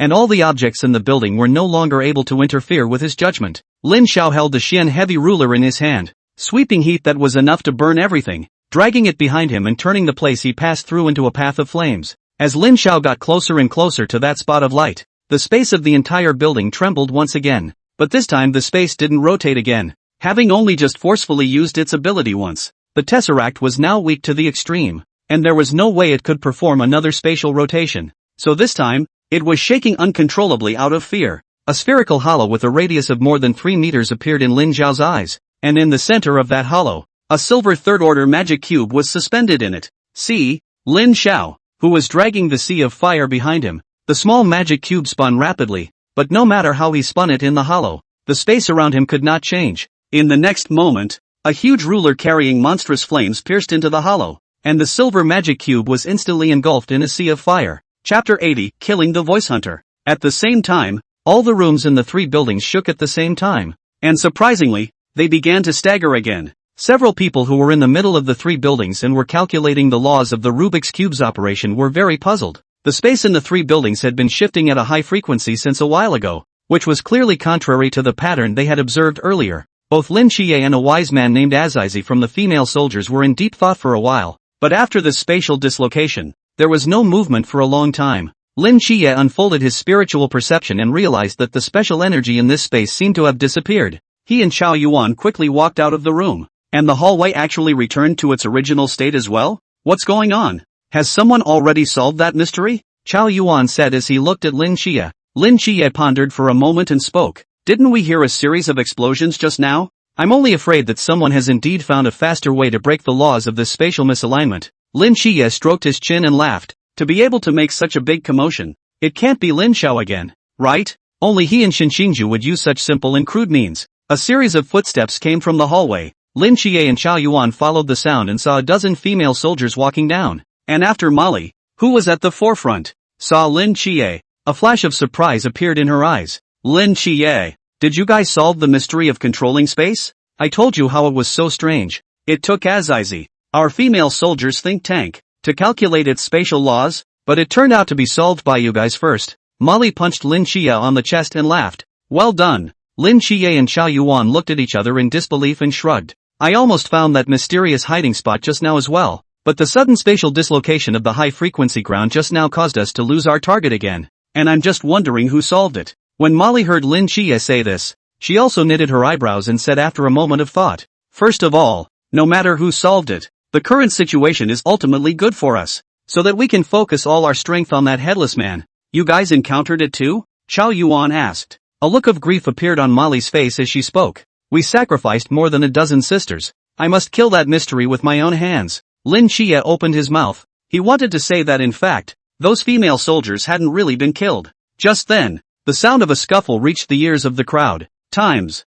and all the objects in the building were no longer able to interfere with his judgment. Lin Xiao held the Xian heavy ruler in his hand, sweeping heat that was enough to burn everything, dragging it behind him and turning the place he passed through into a path of flames. As Lin Xiao got closer and closer to that spot of light, the space of the entire building trembled once again. But this time the space didn't rotate again, having only just forcefully used its ability once. The tesseract was now weak to the extreme, and there was no way it could perform another spatial rotation. So this time, it was shaking uncontrollably out of fear. A spherical hollow with a radius of more than 3 meters appeared in Lin Xiao's eyes, and in the center of that hollow, a silver third-order magic cube was suspended in it. See, Lin Xiao, who was dragging the sea of fire behind him. The small magic cube spun rapidly, but no matter how he spun it in the hollow, the space around him could not change. In the next moment, a huge ruler carrying monstrous flames pierced into the hollow, and the silver magic cube was instantly engulfed in a sea of fire. Chapter 80, Killing the Voice Hunter. At the same time, all the rooms in the 3 buildings shook at the same time, and surprisingly, they began to stagger again. Several people who were in the middle of the 3 buildings and were calculating the laws of the Rubik's Cube's operation were very puzzled. The space in the 3 buildings had been shifting at a high frequency since a while ago, which was clearly contrary to the pattern they had observed earlier. Both Lin Chie and a wise man named Azizi from the female soldiers were in deep thought for a while, but after this spatial dislocation, there was no movement for a long time. Lin Chie unfolded his spiritual perception and realized that the special energy in this space seemed to have disappeared. He and Chao Yuan quickly walked out of the room. And the hallway actually returned to its original state as well? What's going on? Has someone already solved that mystery? Chao Yuan said as he looked at Lin Chie. Lin Chie pondered for a moment and spoke. Didn't we hear a series of explosions just now? I'm only afraid that someone has indeed found a faster way to break the laws of this spatial misalignment. Lin Chie stroked his chin and laughed. To be able to make such a big commotion, it can't be Lin Xiao again, right? Only he and Xinxingju would use such simple and crude means. A series of footsteps came from the hallway. Lin Chie and Chao Yuan followed the sound and saw a dozen female soldiers walking down. And after Molly, who was at the forefront, saw Lin Chie, a flash of surprise appeared in her eyes. Lin Chie, did you guys solve the mystery of controlling space? I told you how it was so strange. It took Azizi, our female soldier's think tank, to calculate its spatial laws, but it turned out to be solved by you guys first. Molly punched Lin Chie on the chest and laughed. Well done. Lin Chie and Chao Yuan looked at each other in disbelief and shrugged. I almost found that mysterious hiding spot just now as well, but the sudden spatial dislocation of the high-frequency ground just now caused us to lose our target again, and I'm just wondering who solved it. When Molly heard Lin Chie say this, she also knitted her eyebrows and said after a moment of thought, first of all, no matter who solved it, the current situation is ultimately good for us, so that we can focus all our strength on that headless man. You guys encountered it too? Chao Yuan asked. A look of grief appeared on Molly's face as she spoke. We sacrificed more than a dozen sisters. I must kill that mystery with my own hands. Lin Chie opened his mouth. He wanted to say that in fact, those female soldiers hadn't really been killed. Just then, the sound of a scuffle reached the ears of the crowd. Times.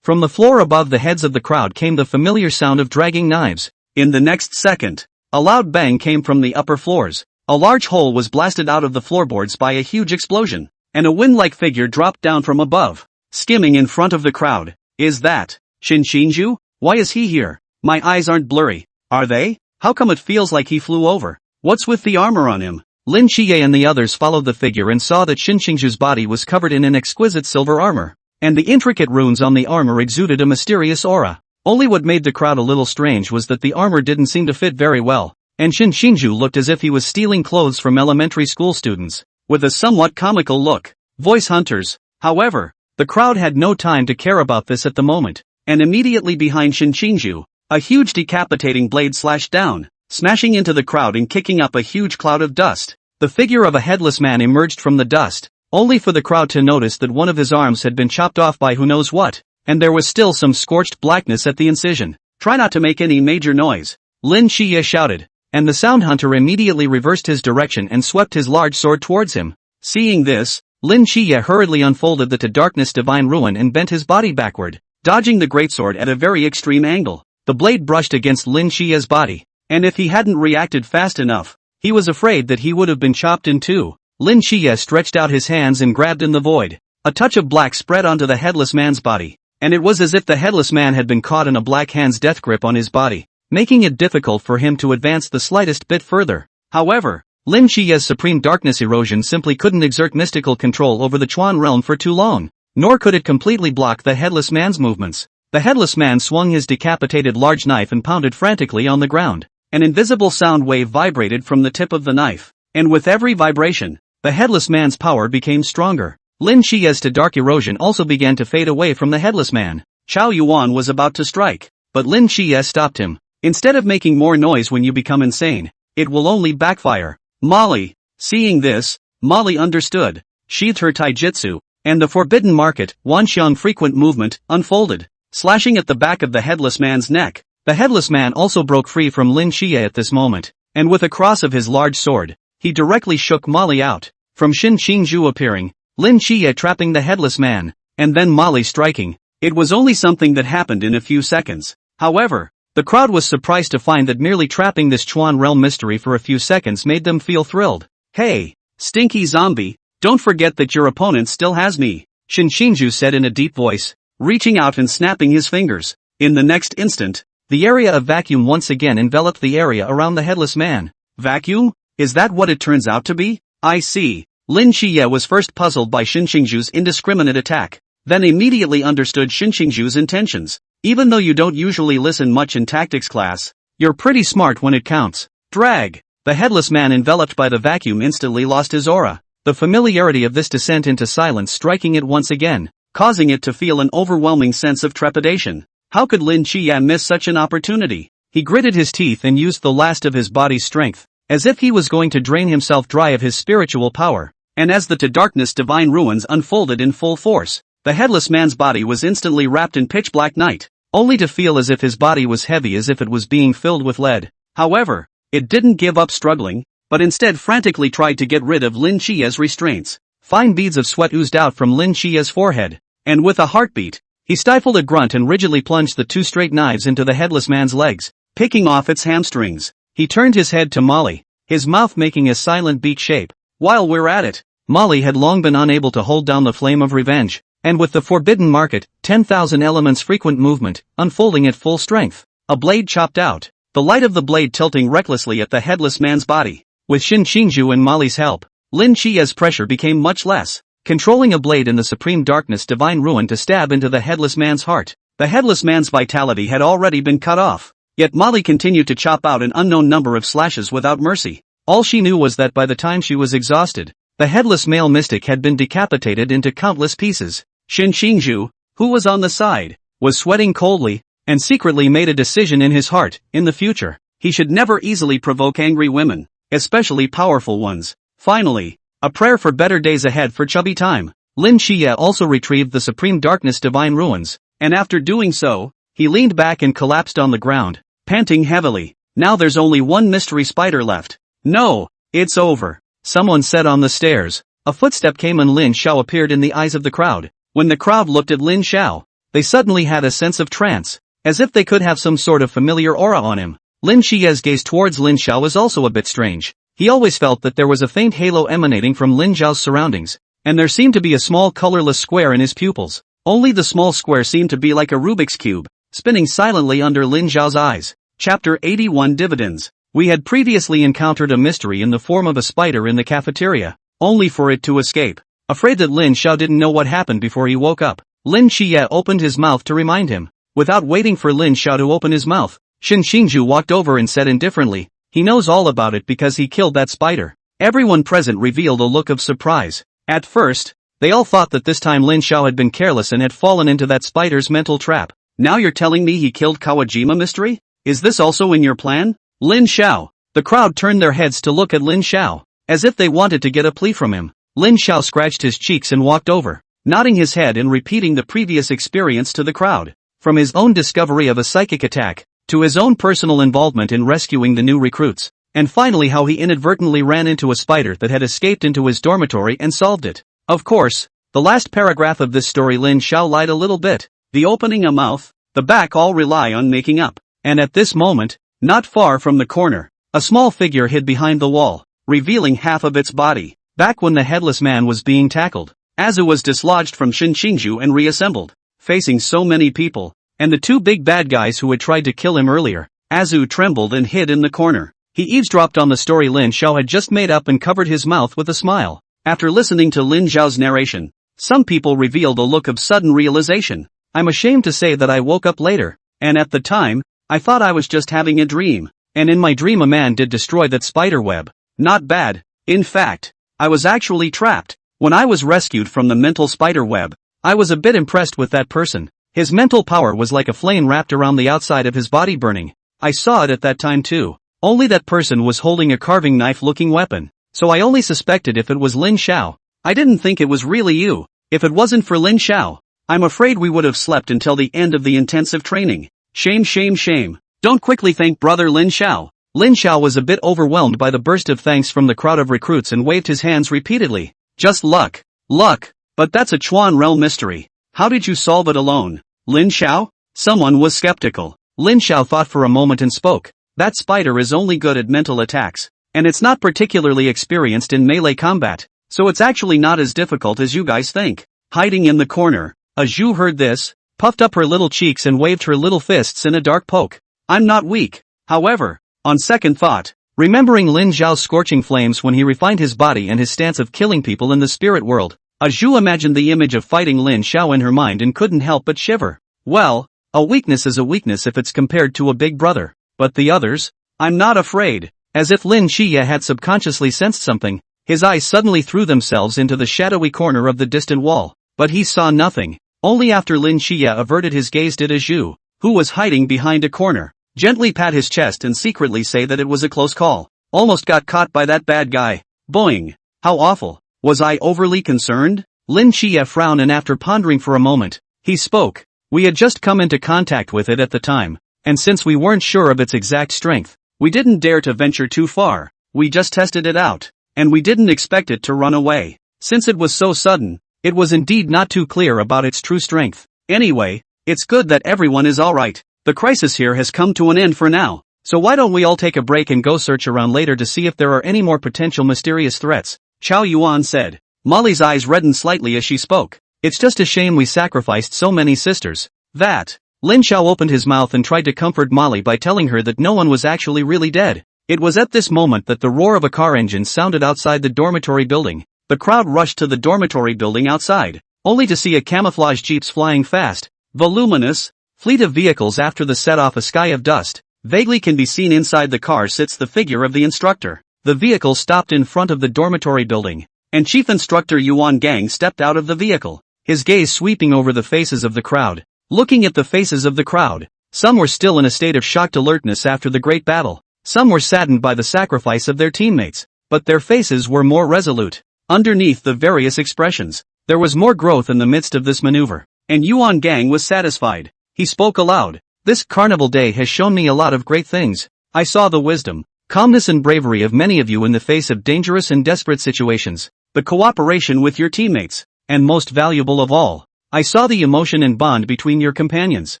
From the floor above the heads of the crowd came the familiar sound of dragging knives. In the next second, a loud bang came from the upper floors. A large hole was blasted out of the floorboards by a huge explosion, and a wind-like figure dropped down from above, skimming in front of the crowd. Is that Xinxingju? Why is he here? My eyes aren't blurry, are they? How come it feels like he flew over? What's with the armor on him? Lin Chie and the others followed the figure and saw that Xinxingju's body was covered in an exquisite silver armor, and the intricate runes on the armor exuded a mysterious aura. Only what made the crowd a little strange was that the armor didn't seem to fit very well, and Xinxingju looked as if he was stealing clothes from elementary school students, with a somewhat comical look. Voice hunters, however. The crowd had no time to care about this at the moment, and immediately behind Xinxingju, a huge decapitating blade slashed down, smashing into the crowd and kicking up a huge cloud of dust. The figure of a headless man emerged from the dust, only for the crowd to notice that one of his arms had been chopped off by who knows what, and there was still some scorched blackness at the incision. Try not to make any major noise, Lin Chie shouted, and the sound hunter immediately reversed his direction and swept his large sword towards him. Seeing this, Lin Chie hurriedly unfolded the to darkness divine ruin and bent his body backward, dodging the greatsword at a very extreme angle. The blade brushed against Lin Chie's body, and if he hadn't reacted fast enough, he was afraid that he would have been chopped in two. Lin Chie stretched out his hands and grabbed in the void. A touch of black spread onto the headless man's body, and it was as if the headless man had been caught in a black hand's death grip on his body, making it difficult for him to advance the slightest bit further. However, Lin Chiye's supreme darkness erosion simply couldn't exert mystical control over the Chuan realm for too long, nor could it completely block the headless man's movements. The headless man swung his decapitated large knife and pounded frantically on the ground. An invisible sound wave vibrated from the tip of the knife, and with every vibration, the headless man's power became stronger. Lin Chiye's dark erosion also began to fade away from the headless man. Chao Yuan was about to strike, but Lin Chiye stopped him. Instead of making more noise when you become insane, it will only backfire. Molly. Seeing this, Molly understood, sheathed her taijutsu, and the forbidden market, Wanxiang frequent movement, unfolded, slashing at the back of the headless man's neck. The headless man also broke free from Lin Chiye at this moment, and with a cross of his large sword, he directly shook Molly out. From Xin Qingzhu appearing, Lin Chiye trapping the headless man, and then Molly striking. It was only something that happened in a few seconds. However, the crowd was surprised to find that merely trapping this Chuan realm mystery for a few seconds made them feel thrilled. Hey, stinky zombie, don't forget that your opponent still has me, Xin Qingzhu said in a deep voice, reaching out and snapping his fingers. In the next instant, the area of vacuum once again enveloped the area around the headless man. Vacuum? Is that what it turns out to be? I see. Lin Chiye was first puzzled by Xin Qingzhu's indiscriminate attack, then immediately understood Xin Qingzhu's intentions. Even though you don't usually listen much in tactics class, you're pretty smart when it counts. Drag. The headless man enveloped by the vacuum instantly lost his aura, the familiarity of this descent into silence striking it once again, causing it to feel an overwhelming sense of trepidation. How could Lin Chiye miss such an opportunity? He gritted his teeth and used the last of his body's strength, as if he was going to drain himself dry of his spiritual power. And as the darkness divine ruins unfolded in full force, the headless man's body was instantly wrapped in pitch black night, only to feel as if his body was heavy as if it was being filled with lead. However, it didn't give up struggling, but instead frantically tried to get rid of Lin Chiye's restraints. Fine beads of sweat oozed out from Lin Chiye's forehead, and with a heartbeat, he stifled a grunt and rigidly plunged the two straight knives into the headless man's legs, picking off its hamstrings. He turned his head to Molly, his mouth making a silent beak shape. While we're at it, Molly had long been unable to hold down the flame of revenge, and with the forbidden market, 10,000 elements frequent movement, unfolding at full strength, a blade chopped out, the light of the blade tilting recklessly at the headless man's body. With Xin Qingzhu and Molly's help, Lin Chiye's pressure became much less, controlling a blade in the supreme darkness divine ruin to stab into the headless man's heart. The headless man's vitality had already been cut off, yet Molly continued to chop out an unknown number of slashes without mercy. All she knew was that by the time she was exhausted, the headless male mystic had been decapitated into countless pieces. Xin Qingzhu, who was on the side, was sweating coldly, and secretly made a decision in his heart. In the future, he should never easily provoke angry women, especially powerful ones. Finally, a prayer for better days ahead for chubby time. Lin Chiye also retrieved the supreme darkness divine ruins, and after doing so, he leaned back and collapsed on the ground, panting heavily. Now there's only one mystery spider left. No, it's over, someone said on the stairs. A footstep came and Lin Xiao appeared in the eyes of the crowd. When the crowd looked at Lin Xiao, they suddenly had a sense of trance, as if they could have some sort of familiar aura on him. Lin Chiye's gaze towards Lin Xiao was also a bit strange. He always felt that there was a faint halo emanating from Lin Xiao's surroundings, and there seemed to be a small colorless square in his pupils. Only the small square seemed to be like a Rubik's cube, spinning silently under Lin Xiao's eyes. Chapter 81 Dividends. We had previously encountered a mystery in the form of a spider in the cafeteria, only for it to escape. Afraid that Lin Xiao didn't know what happened before he woke up, Lin Chiye opened his mouth to remind him. Without waiting for Lin Xiao to open his mouth, Xin Qingzhu walked over and said indifferently, he knows all about it because he killed that spider. Everyone present revealed a look of surprise. At first, they all thought that this time Lin Xiao had been careless and had fallen into that spider's mental trap. Now you're telling me he killed Kawajima mystery? Is this also in your plan? Lin Xiao. The crowd turned their heads to look at Lin Xiao, as if they wanted to get a plea from him. Lin Xiao scratched his cheeks and walked over, nodding his head and repeating the previous experience to the crowd. From his own discovery of a psychic attack, to his own personal involvement in rescuing the new recruits, and finally how he inadvertently ran into a spider that had escaped into his dormitory and solved it. Of course, the last paragraph of this story Lin Xiao lied a little bit. The opening a mouth, the back all rely on making up. And at this moment, not far from the corner, a small figure hid behind the wall, revealing half of its body. Back when the headless man was being tackled, Azu was dislodged from Xin Qingzhu and reassembled. Facing so many people, and the two big bad guys who had tried to kill him earlier, Azu trembled and hid in the corner. He eavesdropped on the story Lin Xiao had just made up and covered his mouth with a smile. After listening to Lin Xiao's narration, some people revealed a look of sudden realization. I'm ashamed to say that I woke up later, and at the time, I thought I was just having a dream. And in my dream a man did destroy that spider web. Not bad. In fact, I was actually trapped. When I was rescued from the mental spider web, I was a bit impressed with that person. His mental power was like a flame wrapped around the outside of his body burning. I saw it at that time too. Only that person was holding a carving knife looking weapon. So I only suspected if it was Lin Xiao. I didn't think it was really you. If it wasn't for Lin Xiao, I'm afraid we would have slept until the end of the intensive training. Shame, shame, shame. Don't quickly thank brother Lin Xiao. Lin Xiao was a bit overwhelmed by the burst of thanks from the crowd of recruits and waved his hands repeatedly. Just luck. Luck. But that's a Chuan realm mystery. How did you solve it alone? Lin Xiao? Someone was skeptical. Lin Xiao thought for a moment and spoke. That spider is only good at mental attacks, and it's not particularly experienced in melee combat, so it's actually not as difficult as you guys think. Hiding in the corner, Zhu heard this, puffed up her little cheeks and waved her little fists in a dark poke. I'm not weak. However, on second thought, remembering Lin Xiao's scorching flames when he refined his body and his stance of killing people in the spirit world, Zhu imagined the image of fighting Lin Xiao in her mind and couldn't help but shiver. Well, a weakness is a weakness if it's compared to a big brother. But the others? I'm not afraid. As if Lin Xiye had subconsciously sensed something, his eyes suddenly threw themselves into the shadowy corner of the distant wall. But he saw nothing. Only after Lin Xiye averted his gaze did Zhu, who was hiding behind a corner, gently pat his chest and secretly say that it was a close call. Almost got caught by that bad guy. Boing. How awful. Was I overly concerned? Lin Xiye frowned and after pondering for a moment, he spoke. We had just come into contact with it at the time, and since we weren't sure of its exact strength, we didn't dare to venture too far. We just tested it out, and we didn't expect it to run away. Since it was so sudden, it was indeed not too clear about its true strength. Anyway, it's good that everyone is alright. The crisis here has come to an end for now, so why don't we all take a break and go search around later to see if there are any more potential mysterious threats, Chao Yuan said. Molly's eyes reddened slightly as she spoke. It's just a shame we sacrificed so many sisters. That. Lin Xiao opened his mouth and tried to comfort Molly by telling her that no one was actually really dead. It was at this moment that the roar of a car engine sounded outside the dormitory building. The crowd rushed to the dormitory building outside, only to see a camouflage jeeps flying fast. Voluminous fleet of vehicles after the set off a sky of dust. Vaguely can be seen inside the car sits the figure of the instructor. The vehicle stopped in front of the dormitory building, and Chief Instructor Yuan Gang stepped out of the vehicle, his gaze sweeping over the faces of the crowd. Looking at the faces of the crowd, some were still in a state of shocked alertness after the great battle. Some were saddened by the sacrifice of their teammates, but their faces were more resolute. Underneath the various expressions, there was more growth in the midst of this maneuver, and Yuan Gang was satisfied. He spoke aloud. This carnival day has shown me a lot of great things. I saw the wisdom, calmness and bravery of many of you in the face of dangerous and desperate situations, the cooperation with your teammates, and most valuable of all, I saw the emotion and bond between your companions.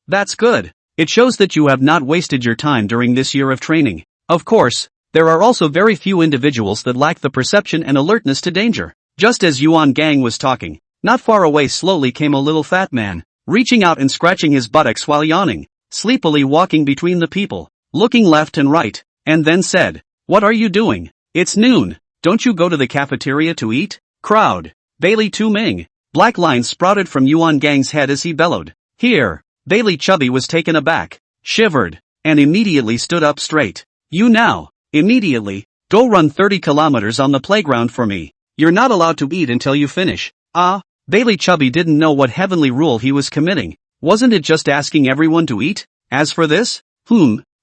That's good. It shows that you have not wasted your time during this year of training. Of course, there are also very few individuals that lack the perception and alertness to danger. Just as Yuan Gang was talking, not far away slowly came a little fat man, reaching out and scratching his buttocks while yawning, sleepily walking between the people, looking left and right, and then said, "What are you doing? It's noon. Don't you go to the cafeteria to eat?" Crowd. Bailey Tu Ming. Black lines sprouted from Yuan Gang's head as he bellowed. Here. Bailey Chubby was taken aback, shivered, and immediately stood up straight. You now, immediately, go run 30 kilometers on the playground for me. You're not allowed to eat until you finish. Bailey Chubby didn't know what heavenly rule he was committing. Wasn't it just asking everyone to eat? As for this?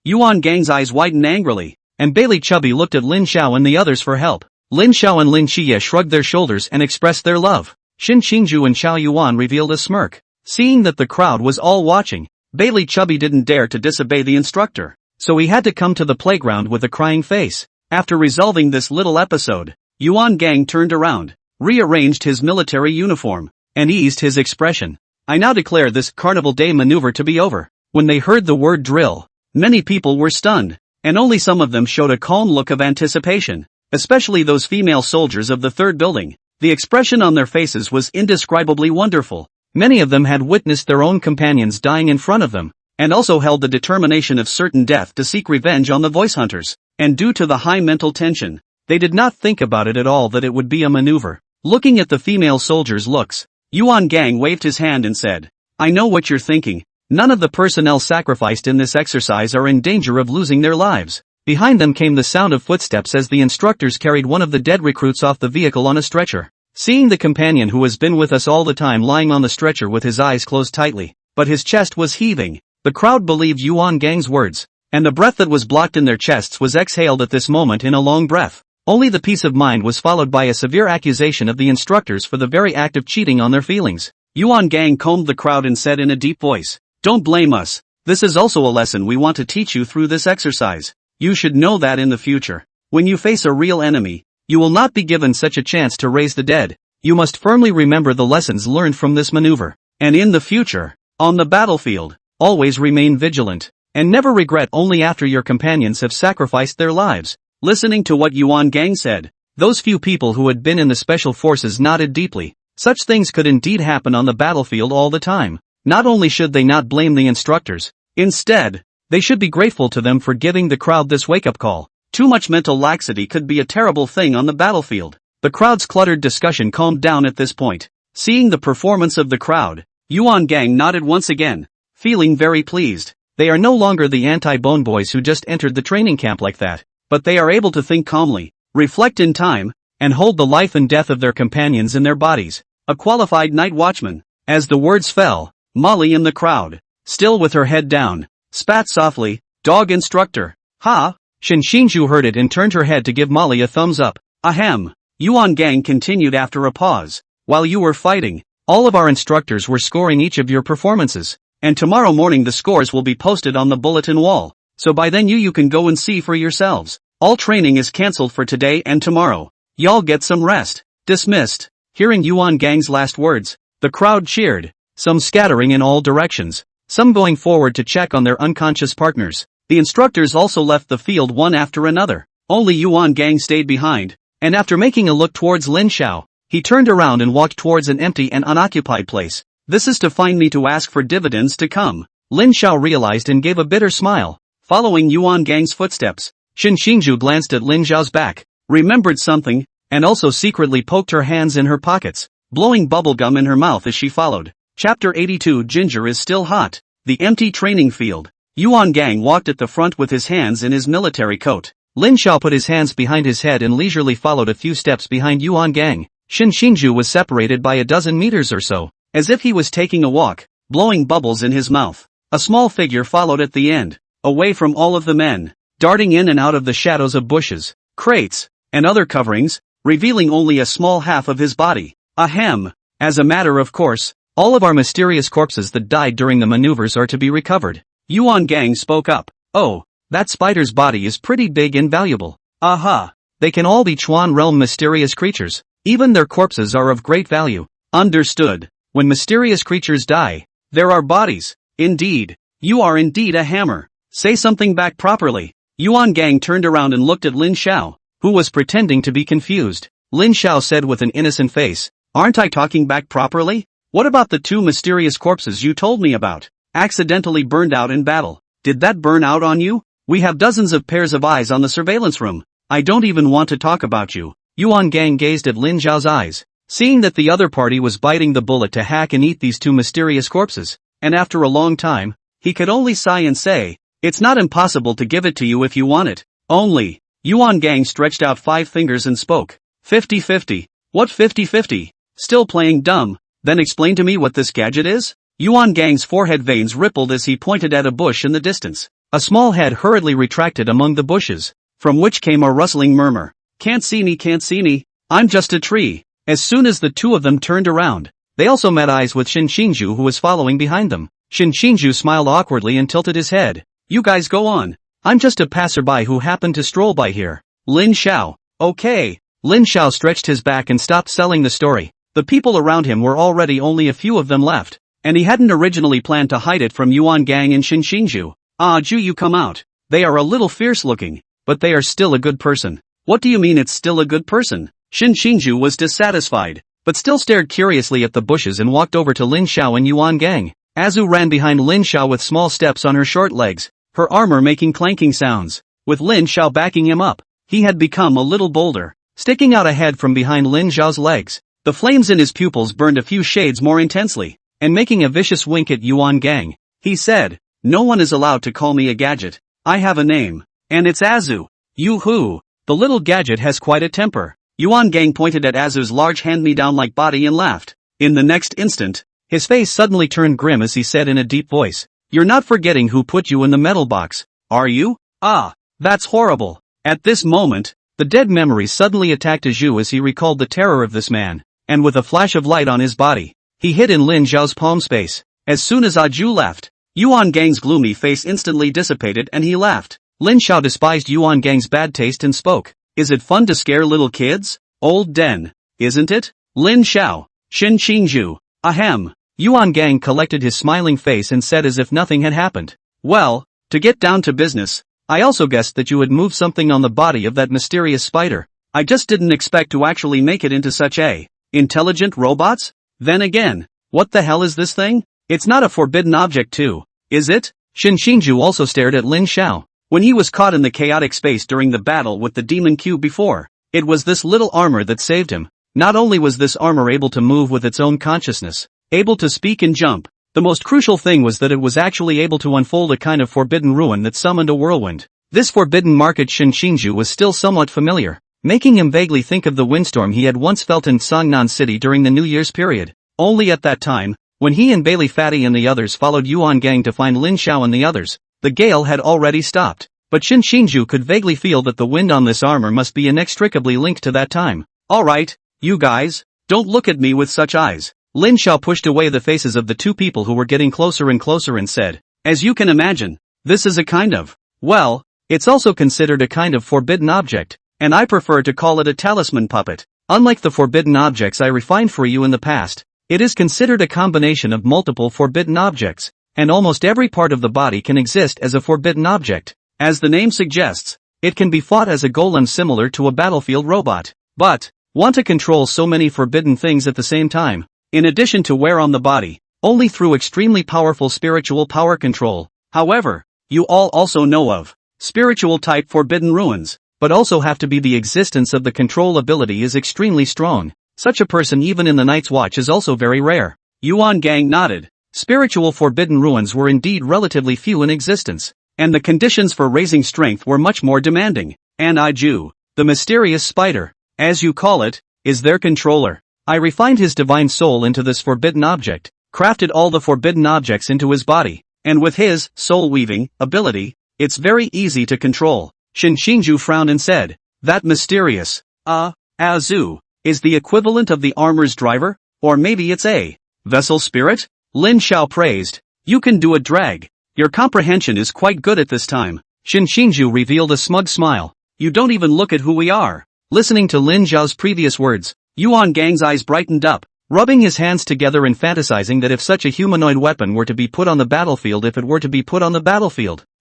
Yuan Gang's eyes widened angrily, and Bailey Chubby looked at Lin Xiao and the others for help. Lin Xiao and Lin Xiye shrugged their shoulders and expressed their love. Xin Qingju and Chao Yuan revealed a smirk. Seeing that the crowd was all watching, Bailey Chubby didn't dare to disobey the instructor, so he had to come to the playground with a crying face. After resolving this little episode, Yuan Gang turned around, rearranged his military uniform, and eased his expression. I now declare this carnival day maneuver to be over. When they heard the word drill, many people were stunned, and only some of them showed a calm look of anticipation, especially those female soldiers of the third building. The expression on their faces was indescribably wonderful. Many of them had witnessed their own companions dying in front of them, and also held the determination of certain death to seek revenge on the voice hunters. and due to the high mental tension, they did not think about it at all that it would be a maneuver. Looking at the female soldiers' looks, Yuan Gang waved his hand and said, "I know what you're thinking. None of the personnel sacrificed in this exercise are in danger of losing their lives." Behind them came the sound of footsteps as the instructors carried one of the dead recruits off the vehicle on a stretcher. Seeing the companion who has been with us all the time lying on the stretcher with his eyes closed tightly, but his chest was heaving, the crowd believed Yuan Gang's words, and the breath that was blocked in their chests was exhaled at this moment in a long breath. Only the peace of mind was followed by a severe accusation of the instructors for the very act of cheating on their feelings. Yuan Gang combed the crowd and said in a deep voice, "Don't blame us. This is also a lesson we want to teach you through this exercise. You should know that in the future, when you face a real enemy, you will not be given such a chance to raise the dead. You must firmly remember the lessons learned from this maneuver, and in the future, on the battlefield, always remain vigilant, and never regret only after your companions have sacrificed their lives." Listening to what Yuan Gang said, those few people who had been in the special forces nodded deeply. Such things could indeed happen on the battlefield all the time. Not only should they not blame the instructors, instead, they should be grateful to them for giving the crowd this wake-up call. Too much mental laxity could be a terrible thing on the battlefield. The crowd's cluttered discussion calmed down at this point. Seeing the performance of the crowd, Yuan Gang nodded once again, feeling very pleased. They are no longer the anti-bone boys who just entered the training camp like that, but they are able to think calmly, reflect in time, and hold the life and death of their companions in their bodies. A qualified night watchman. As the words fell, Molly in the crowd, still with her head down, spat softly, "Dog instructor." "Ha!" Shinshinju heard it and turned her head to give Molly a thumbs up. "Ahem." Yuan Gang continued after a pause. "While you were fighting, all of our instructors were scoring each of your performances, and tomorrow morning the scores will be posted on the bulletin wall, so by then you can go and see for yourselves. All training is cancelled for today and tomorrow. Y'all get some rest. Dismissed." Hearing Yuan Gang's last words, the crowd cheered, some scattering in all directions, some going forward to check on their unconscious partners. The instructors also left the field one after another. Only Yuan Gang stayed behind, and after making a look towards Lin Xiao, he turned around and walked towards an empty and unoccupied place. "This is to find me to ask for dividends to come," Lin Xiao realized and gave a bitter smile. Following Yuan Gang's footsteps, Shinshinju glanced at Lin Xiao's back, remembered something, and also secretly poked her hands in her pockets, blowing bubblegum in her mouth as she followed. Chapter 82. Ginger is still hot. The empty training field. Yuan Gang walked at the front with his hands in his military coat. Lin Xiao put his hands behind his head and leisurely followed a few steps behind Yuan Gang. Shinshinju was separated by a dozen meters or so, as if he was taking a walk, blowing bubbles in his mouth. A small figure followed at the end, away from all of the men, darting in and out of the shadows of bushes, crates, and other coverings, revealing only a small half of his body. Ahem. As a matter of course, all of our mysterious corpses that died during the maneuvers are to be recovered. Yuan Gang spoke up. "Oh, that spider's body is pretty big and valuable. Aha. They can all be Chuan realm mysterious creatures. Even their corpses are of great value." Understood. When mysterious creatures die, there are bodies. Indeed. You are indeed a hammer. Say something back properly. Yuan Gang turned around and looked at Lin Xiao, who was pretending to be confused. Lin Xiao said with an innocent face, "Aren't I talking back properly? What about the two mysterious corpses you told me about? Accidentally burned out in battle. Did that burn out on you? We have dozens of pairs of eyes on the surveillance room. I don't even want to talk about you." Yuan Gang gazed at Lin Xiao's eyes, seeing that the other party was biting the bullet to hack and eat these two mysterious corpses, and after a long time, he could only sigh and say, "It's not impossible to give it to you if you want it. Only." Yuan Gang stretched out 5 fingers and spoke. 50-50. What 50-50? Still playing dumb? Then explain to me what this gadget is? Yuan Gang's forehead veins rippled as he pointed at a bush in the distance. A small head hurriedly retracted among the bushes, from which came a rustling murmur. Can't see me. I'm just a tree." As soon as the two of them turned around, they also met eyes with Shinshinju who was following behind them. Shinshinju smiled awkwardly and tilted his head. "You guys go on. I'm just a passerby who happened to stroll by here." Lin Xiao. "Okay." Lin Xiao stretched his back and stopped selling the story. The people around him were already only a few of them left, and he hadn't originally planned to hide it from Yuan Gang and Shinshinju. "Ah, Ju, you come out. They are a little fierce looking, but they are still a good person." "What do you mean it's still a good person?" Shinshinju was dissatisfied, but still stared curiously at the bushes and walked over to Lin Xiao and Yuan Gang. Azu ran behind Lin Xiao with small steps on her short legs, her armor making clanking sounds. with Lin Xiao backing him up. He had become a little bolder, sticking out a head from behind Lin Xiao's legs. The flames in his pupils burned a few shades more intensely, and making a vicious wink at Yuan Gang, he said, "No one is allowed to call me a gadget. I have a name, and it's Azu." Yoo-hoo, the little gadget has quite a temper. Yuan Gang pointed at Azu's large hand-me-down-like body and laughed. In the next instant, his face suddenly turned grim as he said in a deep voice, "You're not forgetting who put you in the metal box, are you? Ah, that's horrible." At this moment, the dead memories suddenly attacked Azu as he recalled the terror of this man, and with a flash of light on his body, he hid in Lin Xiao's palm space. As soon as Azu left, Yuan Gang's gloomy face instantly dissipated and he laughed. Lin Xiao despised Yuan Gang's bad taste and spoke, "Is it fun to scare little kids? Old den, isn't it? Lin Xiao, Xin Qingzhu, ahem." Yuan Gang collected his smiling face and said as if nothing had happened, "Well, to get down to business, I also guessed that you had moved something on the body of that mysterious spider. I just didn't expect to actually make it into such a intelligent robots? Then again, what the hell is this thing? It's not a forbidden object too, is it?" Xin Qingzhu also stared at Lin Xiao. When he was caught in the chaotic space during the battle with the demon cube before, it was this little armor that saved him. Not only was this armor able to move with its own consciousness, able to speak and jump, the most crucial thing was that it was actually able to unfold a kind of forbidden ruin that summoned a whirlwind. This forbidden market Xin Qingzhu was still somewhat familiar, making him vaguely think of the windstorm he had once felt in Songnan City during the New Year's period. Only at that time, when he and Bailey Fatty and the others followed Yuan Gang to find Lin Xiao and the others, the gale had already stopped. But Xin Qingzhu could vaguely feel that the wind on this armor must be inextricably linked to that time. "Alright, you guys, don't look at me with such eyes." Lin Xiao pushed away the faces of the two people who were getting closer and closer and said, "As you can imagine, this is a kind of, well, it's also considered a kind of forbidden object, and I prefer to call it a talisman puppet. Unlike the forbidden objects I refined for you in the past, it is considered a combination of multiple forbidden objects, and almost every part of the body can exist as a forbidden object. As the name suggests, it can be fought as a golem similar to a battlefield robot. But, want to control so many forbidden things at the same time, in addition to wear on the body, only through extremely powerful spiritual power control. However, you all also know of spiritual type forbidden ruins, but also have to be the existence of the control ability is extremely strong. Such a person even in the Night's Watch is also very rare." Yuan Gang nodded. Spiritual forbidden ruins were indeed relatively few in existence, and the conditions for raising strength were much more demanding. And Aiju, the mysterious spider, as you call it, is their controller. I refined his divine soul into this forbidden object, crafted all the forbidden objects into his body, and with his soul-weaving ability, it's very easy to control." Xin Qingzhu frowned and said, "That mysterious, Azu, is the equivalent of the armor's driver, or maybe it's a vessel spirit?" Lin Xiao praised, "You can do a drag. Your comprehension is quite good at this time." Xin Qingzhu revealed a smug smile. "You don't even look at who we are." Listening to Lin Xiao's previous words, Yuan Gang's eyes brightened up, rubbing his hands together and fantasizing that if such a humanoid weapon were to be put on the battlefield,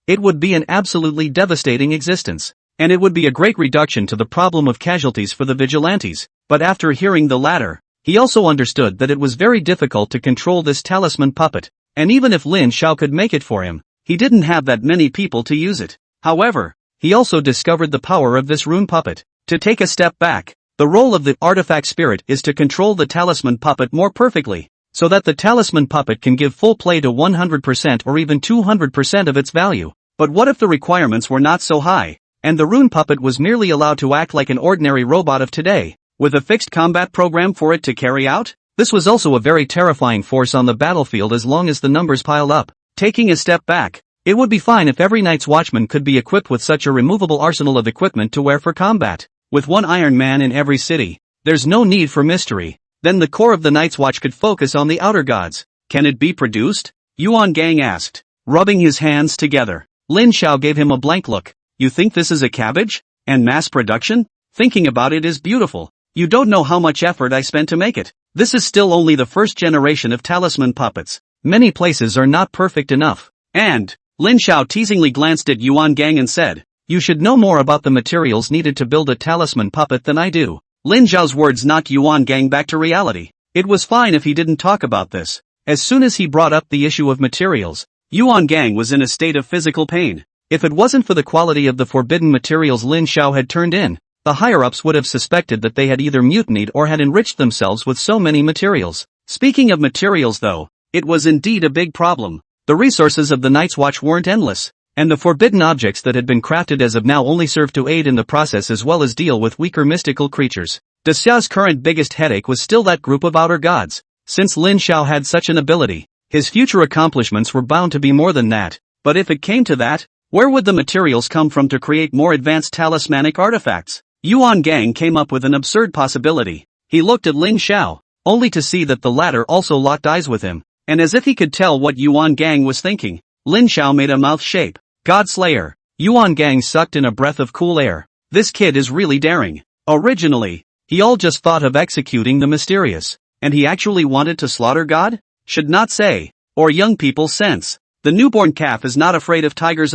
it would be an absolutely devastating existence, and it would be a great reduction to the problem of casualties for the vigilantes. But after hearing the latter, he also understood that it was very difficult to control this talisman puppet, and even if Lin Xiao could make it for him, he didn't have that many people to use it. However, he also discovered the power of this rune puppet. To take a step back, the role of the artifact spirit is to control the talisman puppet more perfectly, so that the talisman puppet can give full play to 100% or even 200% of its value. But what if the requirements were not so high, and the rune puppet was merely allowed to act like an ordinary robot of today, with a fixed combat program for it to carry out? This was also a very terrifying force on the battlefield as long as the numbers piled up. Taking a step back, it would be fine if every Night's Watchman could be equipped with such a removable arsenal of equipment to wear for combat. With one Iron Man in every city, there's no need for mystery. Then the core of the Night's Watch could focus on the outer gods. Can it be produced? Yuan Gang asked, rubbing his hands together. Lin Xiao gave him a blank look. You think this is a cabbage? And mass production? Thinking about it is beautiful. You don't know how much effort I spent to make it. This is still only the first generation of talisman puppets. Many places are not perfect enough. And, Lin Xiao teasingly glanced at Yuan Gang and said, you should know more about the materials needed to build a talisman puppet than I do. Lin Xiao's words knocked Yuan Gang back to reality. It was fine if he didn't talk about this. As soon as he brought up the issue of materials, Yuan Gang was in a state of physical pain. If it wasn't for the quality of the forbidden materials Lin Xiao had turned in, the higher-ups would have suspected that they had either mutinied or had enriched themselves with so many materials. Speaking of materials though, it was indeed a big problem. The resources of the Night's Watch weren't endless, and the forbidden objects that had been crafted as of now only served to aid in the process as well as deal with weaker mystical creatures. De Xia's current biggest headache was still that group of outer gods. Since Lin Xiao had such an ability, his future accomplishments were bound to be more than that. But if it came to that, where would the materials come from to create more advanced talismanic artifacts? Yuan Gang came up with an absurd possibility. He looked at Lin Xiao, only to see that the latter also locked eyes with him, and as if he could tell what Yuan Gang was thinking, Lin Xiao made a mouth shape. Godslayer. Yuan Gang sucked in a breath of cool air. This kid is really daring. Originally, he all just thought of executing the mysterious, and he actually wanted to slaughter God? Should not say, or young people sense. The newborn calf is not afraid of tigers.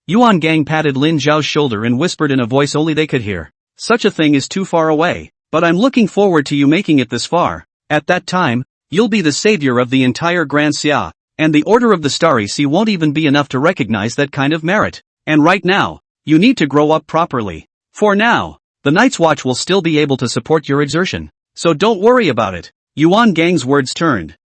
Yuan Gang patted Lin Xiao's shoulder and whispered in a voice only they could hear. Such a thing is too far away, but I'm looking forward to you making it this far. At that time, you'll be the savior of the entire Grand Xia, and the Order of the Starry Sea won't even be enough to recognize that kind of merit. And right now, you need to grow up properly. For now, the Night's Watch will still be able to support your exertion, so don't worry about it. Yuan Gang's words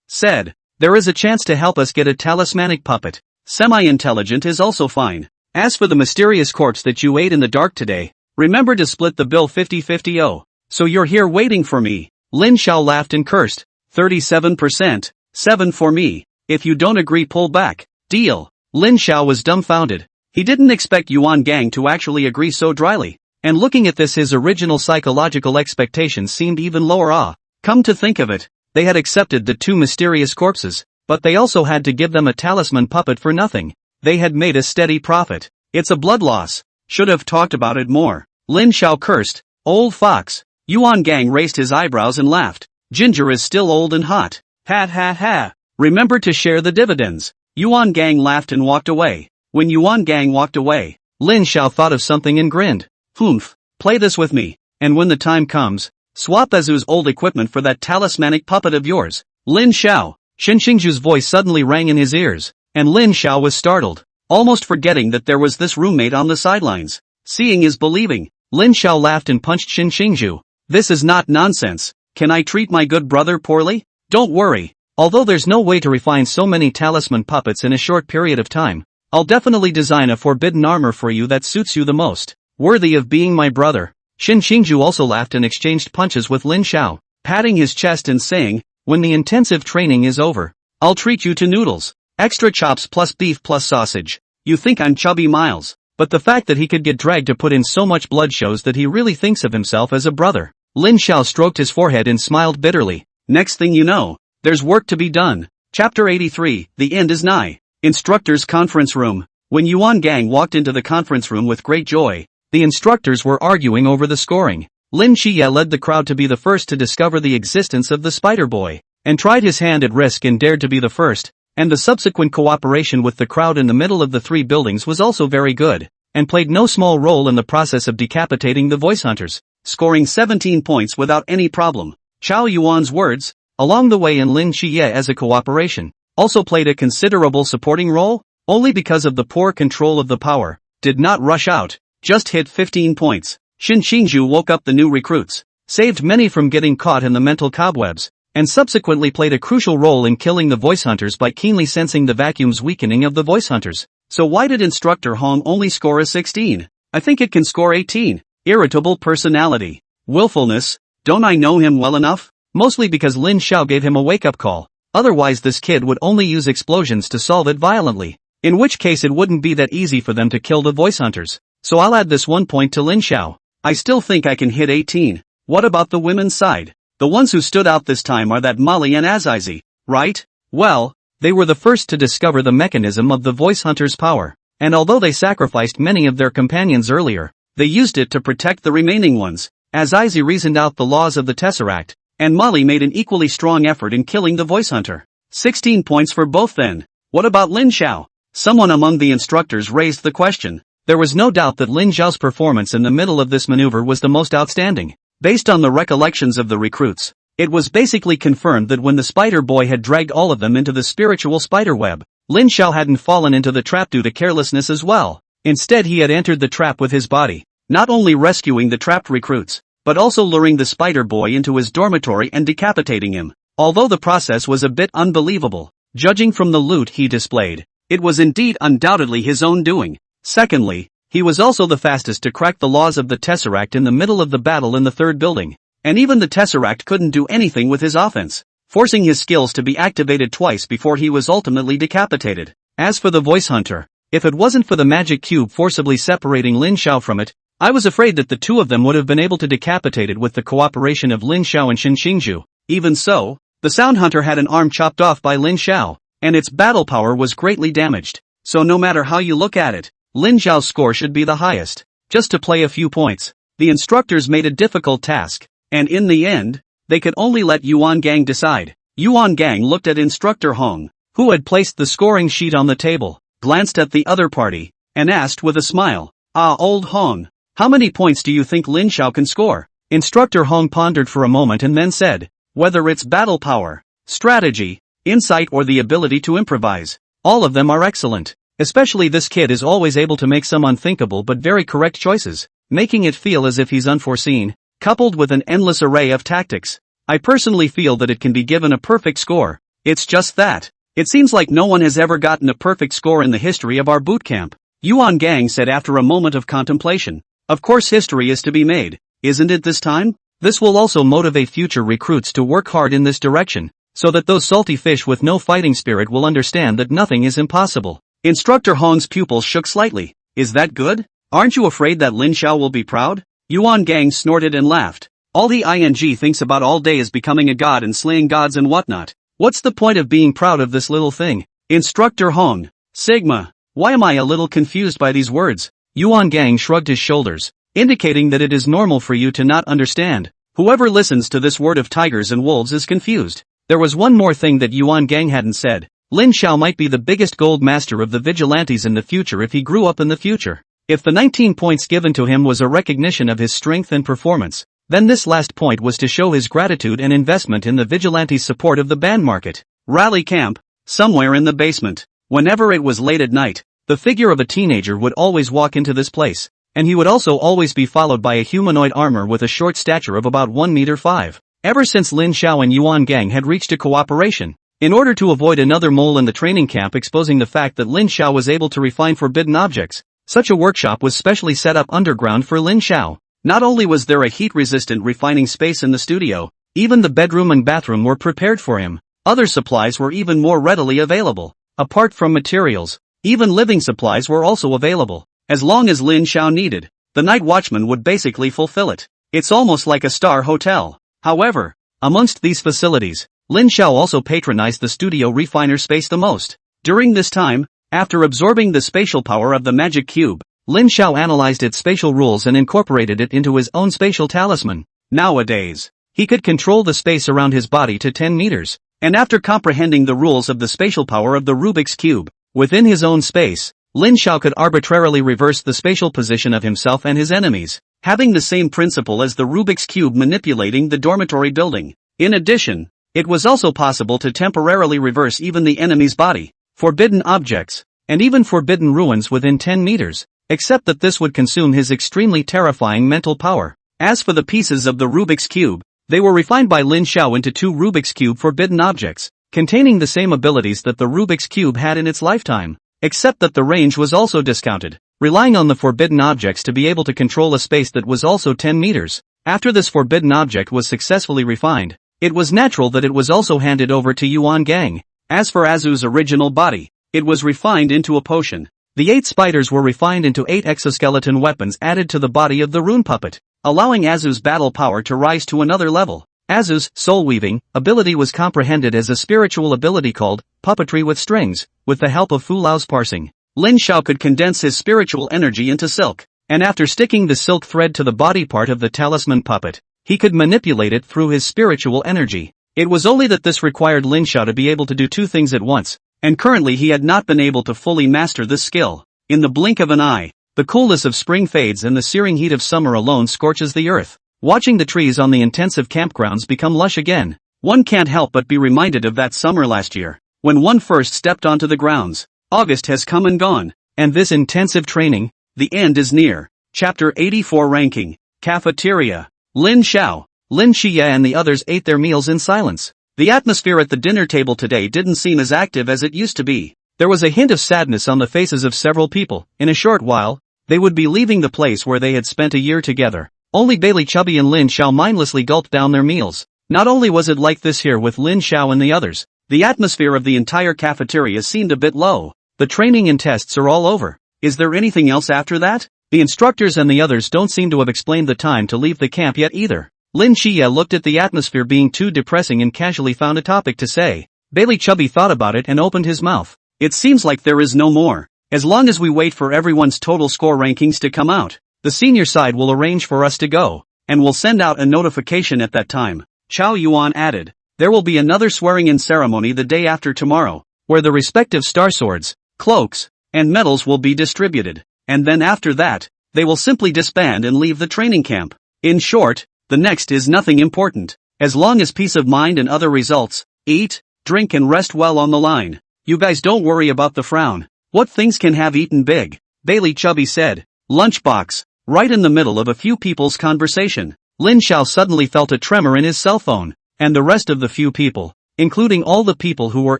said, there is a chance to help us get a talismanic puppet. Semi-intelligent is also fine. As for the mysterious corpse that you ate in the dark today, remember to split the bill 50-50. Oh, so you're here waiting for me. Lin Xiao laughed and cursed. 37%, 7 for me. If you don't agree, pull back. Deal. Lin Xiao was dumbfounded. He didn't expect Yuan Gang to actually agree so dryly. And looking at this, his original psychological expectations seemed even lower. Come to think of it, they had accepted the 2 mysterious corpses, but they also had to give them a talisman puppet for nothing. They had made a steady profit. It's a blood loss. Should have talked about it more. Lin Xiao cursed. Old fox. Yuan Gang raised his eyebrows and laughed. Ginger is still old and hot. Ha ha ha. Remember to share the dividends. Yuan Gang laughed and walked away. When Yuan Gang walked away, Lin Xiao thought of something and grinned. Humph. Play this with me. And when the time comes, swap Azu's old equipment for that talismanic puppet of yours. Lin Xiao. Shen Xingju's voice suddenly rang in his ears, and Lin Xiao was startled, almost forgetting that there was this roommate on the sidelines. Seeing is believing. Lin Xiao laughed and punched Shen Xingju. This is not nonsense. Can I treat my good brother poorly? Don't worry. Although there's no way to refine so many talisman puppets in a short period of time, I'll definitely design a forbidden armor for you that suits you the most. Worthy of being my brother. Shen Xingju also laughed and exchanged punches with Lin Xiao, patting his chest and saying, when the intensive training is over, I'll treat you to noodles. Extra chops plus beef plus sausage. You think I'm chubby Miles, but the fact that he could get dragged to put in so much blood shows that he really thinks of himself as a brother. Lin Xiao stroked his forehead and smiled bitterly. Next thing you know, there's work to be done. Chapter 83, the end is nigh. Instructors' conference room. When Yuan Gang walked into the conference room with great joy, the instructors were arguing over the scoring. Lin Qiye led the crowd to be the first to discover the existence of the Spider Boy, and tried his hand at risk and dared to be the first, and the subsequent cooperation with the crowd in the middle of the 3 buildings was also very good, and played no small role in the process of decapitating the voice hunters, scoring 17 points without any problem. Chao Yuan's words, along the way in Lin Qiye as a cooperation, also played a considerable supporting role, only because of the poor control of the power, did not rush out, just hit 15 points. Shen Xingju woke up the new recruits, saved many from getting caught in the mental cobwebs, and subsequently played a crucial role in killing the voice hunters by keenly sensing the vacuum's weakening of the voice hunters. So why did Instructor Hong only score a 16? I think it can score 18. Irritable personality. Willfulness. Don't I know him well enough? Mostly because Lin Xiao gave him a wake-up call. Otherwise this kid would only use explosions to solve it violently. In which case it wouldn't be that easy for them to kill the voice hunters. So I'll add this 1 point to Lin Xiao. I still think I can hit 18. What about the women's side? The ones who stood out this time are that Molly and Azizi, right? Well, they were the first to discover the mechanism of the voice hunter's power, and although they sacrificed many of their companions earlier, they used it to protect the remaining ones. Azizi reasoned out the laws of the Tesseract, and Molly made an equally strong effort in killing the voice hunter. 16 points for both then. What about Lin Xiao? Someone among the instructors raised the question. There was no doubt that Lin Xiao's performance in the middle of this maneuver was the most outstanding. Based on the recollections of the recruits, it was basically confirmed that when the Spider Boy had dragged all of them into the spiritual spider web, Lin Xiao hadn't fallen into the trap due to carelessness as well. Instead he had entered the trap with his body, not only rescuing the trapped recruits, but also luring the spider boy into his dormitory and decapitating him. Although the process was a bit unbelievable, judging from the loot he displayed, it was indeed undoubtedly his own doing. Secondly, he was also the fastest to crack the laws of the Tesseract in the middle of the battle in the third building, and even the Tesseract couldn't do anything with his offense, forcing his skills to be activated twice before he was ultimately decapitated. As for the voice hunter, if it wasn't for the magic cube forcibly separating Lin Xiao from it, I was afraid that the two of them would have been able to decapitate it with the cooperation of Lin Xiao and Xin Xingzhu. Even so, the sound hunter had an arm chopped off by Lin Xiao, and its battle power was greatly damaged. So no matter how you look at it, Lin Xiao's score should be the highest. Just to play a few points, the instructors made a difficult task, and in the end, they could only let Yuan Gang decide. Yuan Gang looked at Instructor Hong, who had placed the scoring sheet on the table, glanced at the other party, and asked with a smile, "Ah, old Hong, how many points do you think Lin Xiao can score?" Instructor Hong pondered for a moment and then said, "Whether it's battle power, strategy, insight or the ability to improvise, all of them are excellent. Especially this kid is always able to make some unthinkable but very correct choices, making it feel as if he's unforeseen, coupled with an endless array of tactics. I personally feel that it can be given a perfect score. It's just that it seems like no one has ever gotten a perfect score in the history of our boot camp." Yuan Gang said after a moment of contemplation. "Of course history is to be made, isn't it this time? This will also motivate future recruits to work hard in this direction, so that those salty fish with no fighting spirit will understand that nothing is impossible." Instructor Hong's pupils shook slightly. "Is that good? Aren't you afraid that Lin Xiao will be proud?" Yuan Gang snorted and laughed. "All the ing thinks about all day is becoming a god and slaying gods and whatnot. What's the point of being proud of this little thing?" Instructor Hong. Sigma. Why am I a little confused by these words? Yuan Gang shrugged his shoulders, indicating that it is normal for you to not understand. Whoever listens to this word of tigers and wolves is confused. There was one more thing that Yuan Gang hadn't said. Lin Xiao might be the biggest gold master of the vigilantes in the future if he grew up in the future. If the 19 points given to him was a recognition of his strength and performance, then this last point was to show his gratitude and investment in the vigilantes' support of the band market. Rally camp, somewhere in the basement. Whenever it was late at night, the figure of a teenager would always walk into this place, and he would also always be followed by a humanoid armor with a short stature of about 1 meter 5. Ever since Lin Xiao and Yuan Gang had reached a cooperation, in order to avoid another mole in the training camp exposing the fact that Lin Xiao was able to refine forbidden objects, such a workshop was specially set up underground for Lin Xiao. Not only was there a heat-resistant refining space in the studio, even the bedroom and bathroom were prepared for him. Other supplies were even more readily available. Apart from materials, even living supplies were also available. As long as Lin Xiao needed, the night watchman would basically fulfill it. It's almost like a star hotel. However, amongst these facilities, Lin Xiao also patronized the studio refiner space the most. During this time, after absorbing the spatial power of the magic cube, Lin Xiao analyzed its spatial rules and incorporated it into his own spatial talisman. Nowadays, he could control the space around his body to 10 meters, and after comprehending the rules of the spatial power of the Rubik's Cube, within his own space, Lin Xiao could arbitrarily reverse the spatial position of himself and his enemies, having the same principle as the Rubik's Cube manipulating the dormitory building. In addition, it was also possible to temporarily reverse even the enemy's body, forbidden objects, and even forbidden ruins within 10 meters, except that this would consume his extremely terrifying mental power. As for the pieces of the Rubik's Cube, they were refined by Lin Xiao into 2 Rubik's Cube forbidden objects, containing the same abilities that the Rubik's Cube had in its lifetime, except that the range was also discounted, relying on the forbidden objects to be able to control a space that was also 10 meters. After this forbidden object was successfully refined, it was natural that it was also handed over to Yuan Gang. As for Azu's original body, it was refined into a potion. The 8 spiders were refined into 8 exoskeleton weapons added to the body of the rune puppet, allowing Azu's battle power to rise to another level. Azu's soul-weaving ability was comprehended as a spiritual ability called puppetry with strings. With the help of Fu Lao's parsing, Lin Xiao could condense his spiritual energy into silk, and after sticking the silk thread to the body part of the talisman puppet, he could manipulate it through his spiritual energy. It was only that this required Lin Xiao to be able to do 2 things at once, and currently he had not been able to fully master this skill. In the blink of an eye, the coolness of spring fades and the searing heat of summer alone scorches the earth. Watching the trees on the intensive campgrounds become lush again, one can't help but be reminded of that summer last year, when one first stepped onto the grounds. August has come and gone. and this intensive training, the end is near. Chapter 84 Ranking. Cafeteria. Lin Xiye and the others ate their meals in silence. The atmosphere at the dinner table today didn't seem as active as it used to be. There was a hint of sadness on the faces of several people. In a short while, they would be leaving the place where they had spent a year together. Only Bailey Chubby and Lin Xiao mindlessly gulped down their meals. Not only was it like this here with Lin Xiao and the others, the atmosphere of the entire cafeteria seemed a bit low. The training and tests are all over. Is there anything else after that? The instructors and the others don't seem to have explained the time to leave the camp yet either. Lin Xiye looked at the atmosphere being too depressing and casually found a topic to say. Bailey Chubby thought about it and opened his mouth. It seems like there is no more. As long as we wait for everyone's total score rankings to come out, the senior side will arrange for us to go, and will send out a notification at that time. Chao Yuan added. There will be another swearing-in ceremony the day after tomorrow, where the respective star swords, cloaks, and medals will be distributed, and then after that, they will simply disband and leave the training camp. In short, the next is nothing important. As long as peace of mind and other results, eat, drink and rest well on the line. You guys don't worry about the frown. What things can have eaten big? Bailey Chubby said. Lunchbox. Right in the middle of a few people's conversation, Lin Xiao suddenly felt a tremor in his cell phone, and the rest of the few people, including all the people who were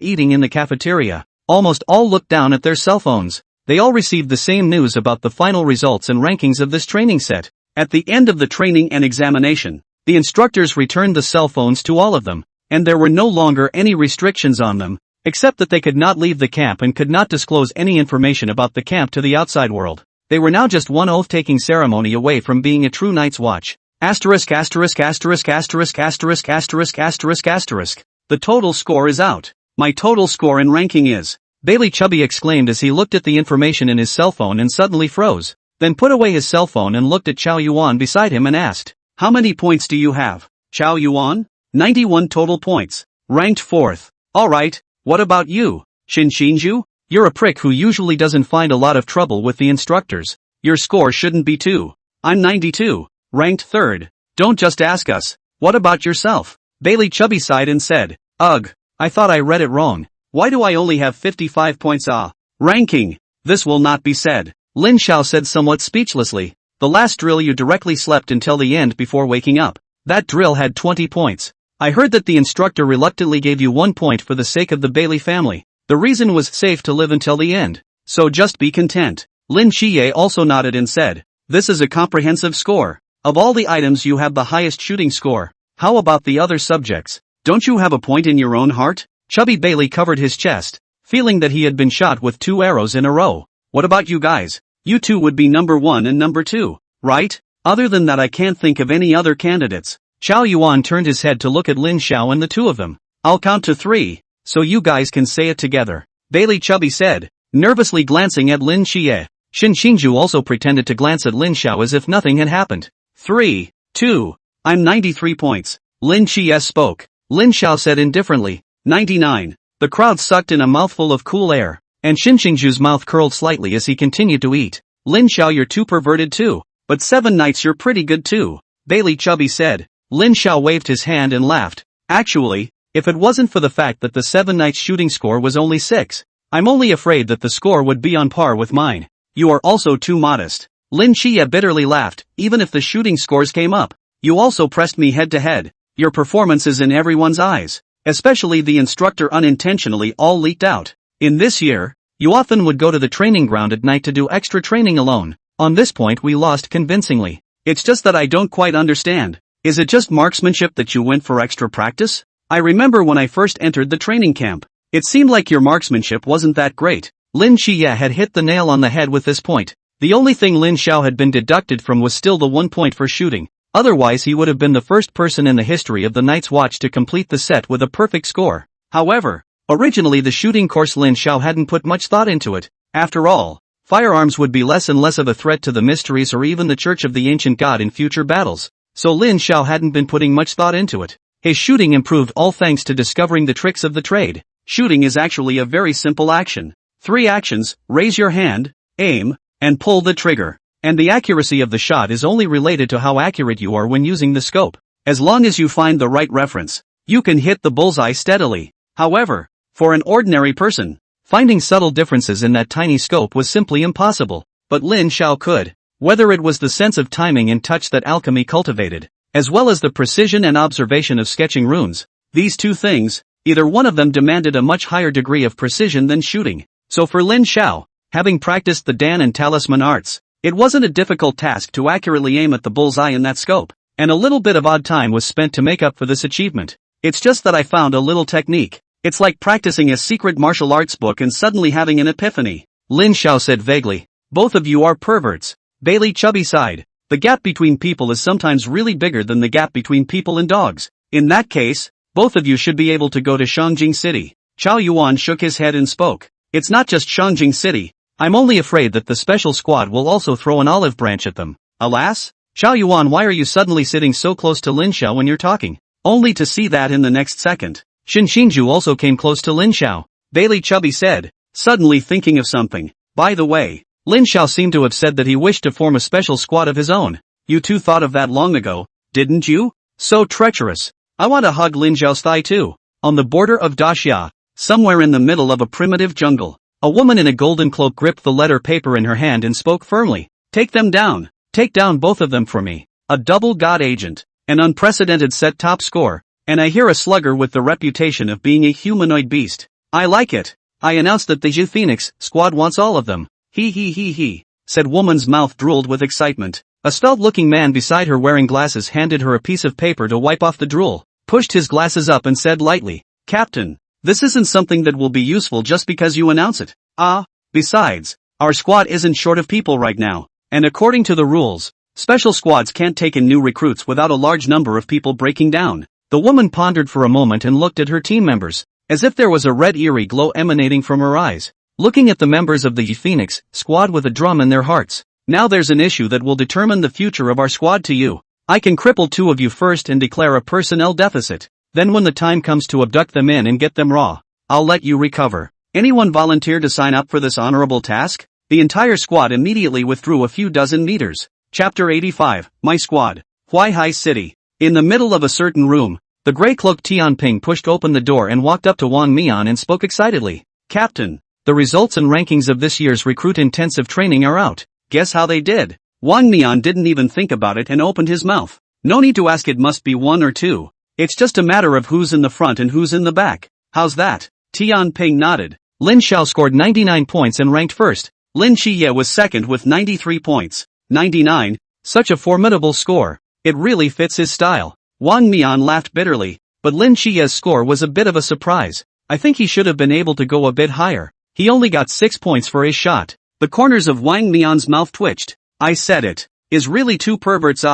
eating in the cafeteria, almost all looked down at their cell phones. They all received the same news about the final results and rankings of this training set. At the end of the training and examination, the instructors returned the cell phones to all of them, and there were no longer any restrictions on them, except that they could not leave the camp and could not disclose any information about the camp to the outside world. They were now just one oath-taking ceremony away from being a true Night's Watch. Asterisk asterisk asterisk asterisk asterisk asterisk asterisk asterisk. The total score is out. My total score and ranking is. Bailey Chubby exclaimed as he looked at the information in his cell phone and suddenly froze. Then put away his cell phone and looked at Chao Yuan beside him and asked, how many points do you have? Chao Yuan? 91 total points. Ranked 4th. Alright, what about you? Xinxinju? You're a prick who usually doesn't find a lot of trouble with the instructors. Your score shouldn't be 2. I'm 92. Ranked 3rd. Don't just ask us. What about yourself? Bailey Chubby sighed and said, ugh, I thought I read it wrong. Why do I only have 55 points? Ranking. This will not be said. Lin Xiao said somewhat speechlessly. The last drill you directly slept until the end before waking up. That drill had 20 points. I heard that the instructor reluctantly gave you 1 point for the sake of the Bailey family. The reason was safe to live until the end. So just be content. Lin Xiye also nodded and said, this is a comprehensive score. Of all the items you have the highest shooting score. How about the other subjects? Don't you have a point in your own heart? Chubby Bailey covered his chest, feeling that he had been shot with 2 arrows in a row. What about you guys? You two would be number 1 and number 2, right? Other than that I can't think of any other candidates. Chao Yuan turned his head to look at Lin Xiao and the two of them. I'll count to 3, so you guys can say it together. Bailey Chubby said, nervously glancing at Lin Xiye. Xinxinju also pretended to glance at Lin Xiao as if nothing had happened. 3, 2, I'm 93 points. Lin Xiye spoke. Lin Xiao said indifferently, 99. The crowd sucked in a mouthful of cool air, and Xinxinju's mouth curled slightly as he continued to eat. Lin Xiao, you're too perverted too, but 7 nights you're pretty good too. Bailey Chubby said. Lin Xiao waved his hand and laughed. Actually, if it wasn't for the fact that the 7 nights shooting score was only 6, I'm only afraid that the score would be on par with mine. You are also too modest. Lin Xiye bitterly laughed. Even if the shooting scores came up, you also pressed me head to head. Your performance is in everyone's eyes, especially the instructor unintentionally all leaked out. In this year, you often would go to the training ground at night to do extra training alone. On this point we lost convincingly. It's just that I don't quite understand. Is it just marksmanship that you went for extra practice? I remember when I first entered the training camp, it seemed like your marksmanship wasn't that great. Lin Xiye had hit the nail on the head with this point. The only thing Lin Xiao had been deducted from was still the 1 point for shooting. Otherwise he would have been the first person in the history of the Night's Watch to complete the set with a perfect score. However, originally the shooting course Lin Xiao hadn't put much thought into it. After all, firearms would be less and less of a threat to the mysteries or even the Church of the Ancient God in future battles. So Lin Xiao hadn't been putting much thought into it. His shooting improved all thanks to discovering the tricks of the trade. Shooting is actually a very simple action. 3 actions: raise your hand, aim, and pull the trigger. And the accuracy of the shot is only related to how accurate you are when using the scope. As long as you find the right reference, you can hit the bullseye steadily. However, for an ordinary person, Finding subtle differences in that tiny scope was simply impossible, but Lin Xiao could. Whether it was the sense of timing and touch that alchemy cultivated, as well as the precision and observation of sketching runes, these two things, either one of them demanded a much higher degree of precision than shooting. So for Lin Xiao, having practiced the Dan and Talisman arts, it wasn't a difficult task to accurately aim at the bullseye in that scope, and a little bit of odd time was spent to make up for this achievement. It's just that I found a little technique. It's like practicing a secret martial arts book and suddenly having an epiphany. Lin Xiao said vaguely. Both of you are perverts. Bailey Chubby sighed. The gap between people is sometimes really bigger than the gap between people and dogs. In that case, both of you should be able to go to Shangjing City. Chao Yuan shook his head and spoke. It's not just Shangjing City. I'm only afraid that the special squad will also throw an olive branch at them. Alas? Chao Yuan, why are you suddenly sitting so close to Lin Xiao when you're talking? Only to see that in the next second. Xin Xinju also came close to Lin Xiao. Bailey Chubby said, suddenly thinking of something. By the way, Lin Xiao seemed to have said that he wished to form a special squad of his own. You two thought of that long ago, didn't you? So treacherous. I want to hug Lin Xiao's thigh too. On the border of Daxia, somewhere in the middle of a primitive jungle, a woman in a golden cloak gripped the letter paper in her hand and spoke firmly. Take them down. Take down both of them for me. A double god agent, an unprecedented set top score, and I hear a slugger with the reputation of being a humanoid beast. I like it. I announced that the Zhu Phoenix squad wants all of them. He, said woman's mouth drooled with excitement. A svelte-looking man beside her wearing glasses handed her a piece of paper to wipe off the drool, pushed his glasses up and said lightly, Captain, this isn't something that will be useful just because you announce it. Besides, our squad isn't short of people right now, and according to the rules, special squads can't take in new recruits without a large number of people breaking down. The woman pondered for a moment and looked at her team members, as if there was a red eerie glow emanating from her eyes. Looking at the members of the Phoenix squad with a drum in their hearts. Now there's an issue that will determine the future of our squad to you. I can cripple two of you first and declare a personnel deficit. Then when the time comes to abduct them in and get them raw, I'll let you recover. Anyone volunteer to sign up for this honorable task? The entire squad immediately withdrew a few dozen meters. Chapter 85, My Squad. Huaihai City. In the middle of a certain room, the gray-cloaked Tianping pushed open the door and walked up to Wang Mian and spoke excitedly. Captain, the results and rankings of this year's recruit intensive training are out. Guess how they did? Wang Mian didn't even think about it and opened his mouth. No need to ask, it must be one or two. It's just a matter of who's in the front and who's in the back. How's that? Tianping nodded. Lin Xiao scored 99 points and ranked first. Lin Qiye was second with 93 points. 99? Such a formidable score. It really fits his style. Wang Mian laughed bitterly, but Lin Qiye's score was a bit of a surprise. I think he should have been able to go a bit higher. He only got 6 points for his shot. The corners of Wang Mian's mouth twitched. I said it. Is really two perverts.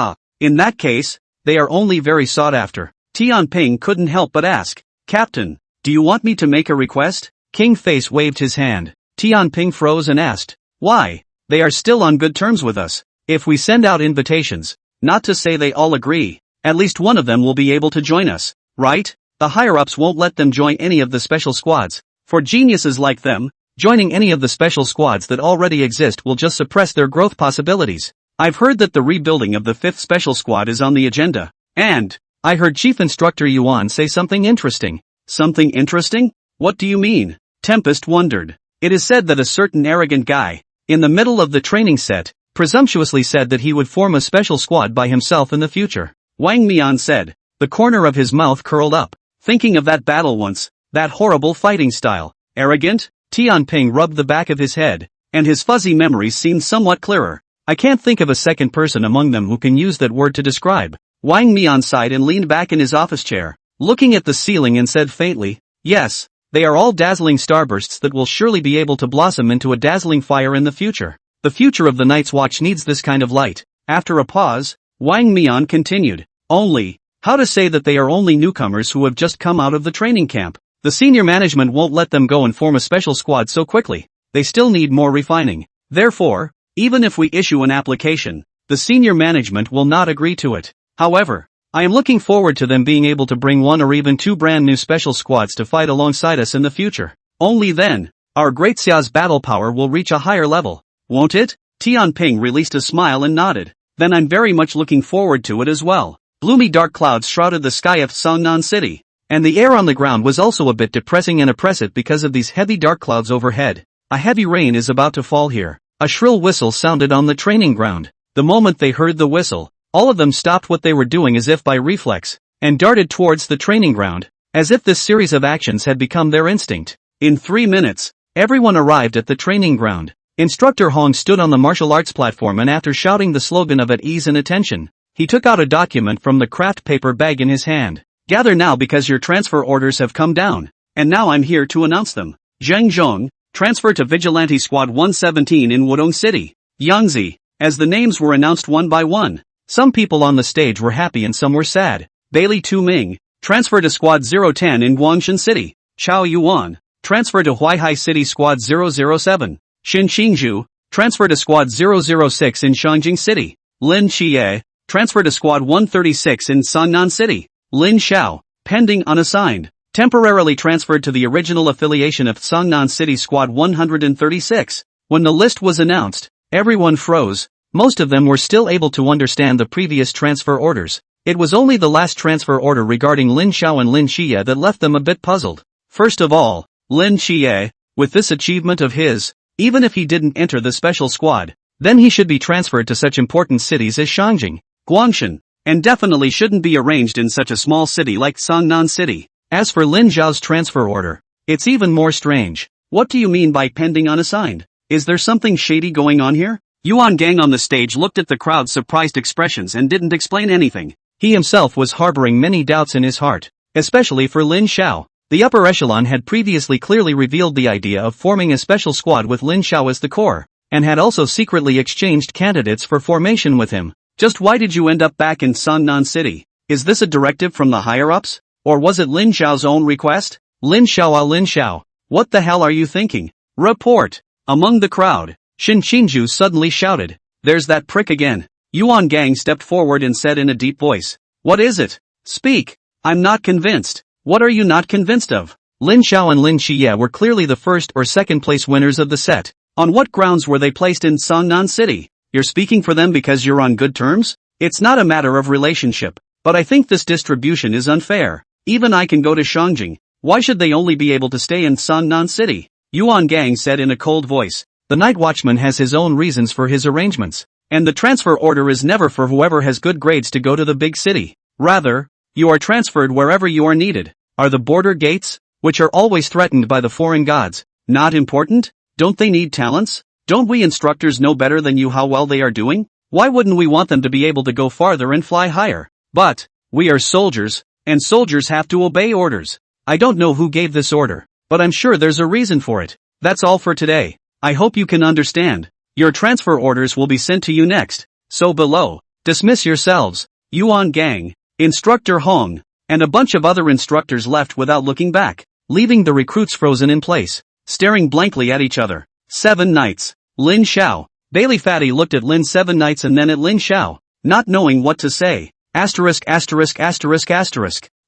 In that case, they are only very sought after. Tianping couldn't help but ask. Captain, do you want me to make a request? King Face waved his hand. Tianping froze and asked. Why? They are still on good terms with us. If we send out invitations, not to say they all agree, at least one of them will be able to join us, right? The higher-ups won't let them join any of the special squads. For geniuses like them, joining any of the special squads that already exist will just suppress their growth possibilities. I've heard that the rebuilding of the 5th special squad is on the agenda, and I heard Chief Instructor Yuan say something interesting. Something interesting? What do you mean? Tempest wondered. It is said that a certain arrogant guy, in the middle of the training set, presumptuously said that he would form a special squad by himself in the future. Wang Mian said. The corner of his mouth curled up. Thinking of that battle once, that horrible fighting style. Arrogant? Tianping rubbed the back of his head, and his fuzzy memories seemed somewhat clearer. I can't think of a second person among them who can use that word to describe. Wang Mian sighed and leaned back in his office chair, looking at the ceiling and said faintly, yes, they are all dazzling starbursts that will surely be able to blossom into a dazzling fire in the future. The future of the Night's Watch needs this kind of light. After a pause, Wang Mian continued, only, how to say that they are only newcomers who have just come out of the training camp. The senior management won't let them go and form a special squad so quickly. They still need more refining. Therefore, even if we issue an application, the senior management will not agree to it. However, I am looking forward to them being able to bring one or even two brand new special squads to fight alongside us in the future. Only then, our Great Xia's battle power will reach a higher level. Won't it? Tianping released a smile and nodded. Then I'm very much looking forward to it as well. Gloomy dark clouds shrouded the sky of Songnan City. And the air on the ground was also a bit depressing and oppressive because of these heavy dark clouds overhead. A heavy rain is about to fall here. A shrill whistle sounded on the training ground. The moment they heard the whistle, all of them stopped what they were doing as if by reflex, and darted towards the training ground, as if this series of actions had become their instinct. In 3 minutes, everyone arrived at the training ground. Instructor Hong stood on the martial arts platform, and after shouting the slogan of at ease and attention, he took out a document from the craft paper bag in his hand. Gather now because your transfer orders have come down, and now I'm here to announce them. Zheng Zhong, transfer to Vigilante Squad 117 in Wudong City. Yangzi, as the names were announced one by one. Some people on the stage were happy and some were sad. Bailey Tu Ming, transfer to Squad 010 in Guangshan City. Chao Yuan, transfer to Huaihai City Squad 007. Xin Xingzhu, transfer to Squad 006 in Shangjing City. Lin Xie, transfer to Squad 136 in Sangnan City. Lin Xiao, pending unassigned, temporarily transferred to the original affiliation of Sangnan City Squad 136. When the list was announced, everyone froze. Most of them were still able to understand the previous transfer orders. It was only the last transfer order regarding Lin Xiao and Lin Xie that left them a bit puzzled. First of all, Lin Xie, with this achievement of his, even if he didn't enter the special squad, then he should be transferred to such important cities as Shangjing, Guangshan, and definitely shouldn't be arranged in such a small city like Sangnan City. As for Lin Zhao's transfer order, it's even more strange. What do you mean by pending unassigned? Is there something shady going on here? Yuan Gang on the stage looked at the crowd's surprised expressions and didn't explain anything. He himself was harboring many doubts in his heart, especially for Lin Xiao. The upper echelon had previously clearly revealed the idea of forming a special squad with Lin Xiao as the core, and had also secretly exchanged candidates for formation with him. Just why did you end up back in Sangnan City? Is this a directive from the higher-ups? Or was it Lin Xiao's own request? Lin Xiao, what the hell are you thinking? Report! Among the crowd, Xin Qingzhu suddenly shouted, there's that prick again. Yuan Gang stepped forward and said in a deep voice, what is it? Speak! I'm not convinced. What are you not convinced of? Lin Xiao and Lin Xie were clearly the first or second place winners of the set. On what grounds were they placed in Sangnan City? You're speaking for them because you're on good terms? It's not a matter of relationship, but I think this distribution is unfair. Even I can go to Shangjing. Why should they only be able to stay in Sangnan City? Yuan Gang said in a cold voice. The night watchman has his own reasons for his arrangements, and the transfer order is never for whoever has good grades to go to the big city. Rather, you are transferred wherever you are needed. Are the border gates, which are always threatened by the foreign gods, not important? Don't they need talents? Don't we instructors know better than you how well they are doing? Why wouldn't we want them to be able to go farther and fly higher? But, we are soldiers, and soldiers have to obey orders. I don't know who gave this order, but I'm sure there's a reason for it. That's all for today. I hope you can understand. Your transfer orders will be sent to you next. So below, dismiss yourselves. Yuan Gang, Instructor Hong, and a bunch of other instructors left without looking back, leaving the recruits frozen in place, staring blankly at each other. 7 Knights. Lin Xiao. Bailey Fatty looked at Lin 7 Knights and then at Lin Xiao, not knowing what to say. Asterisk.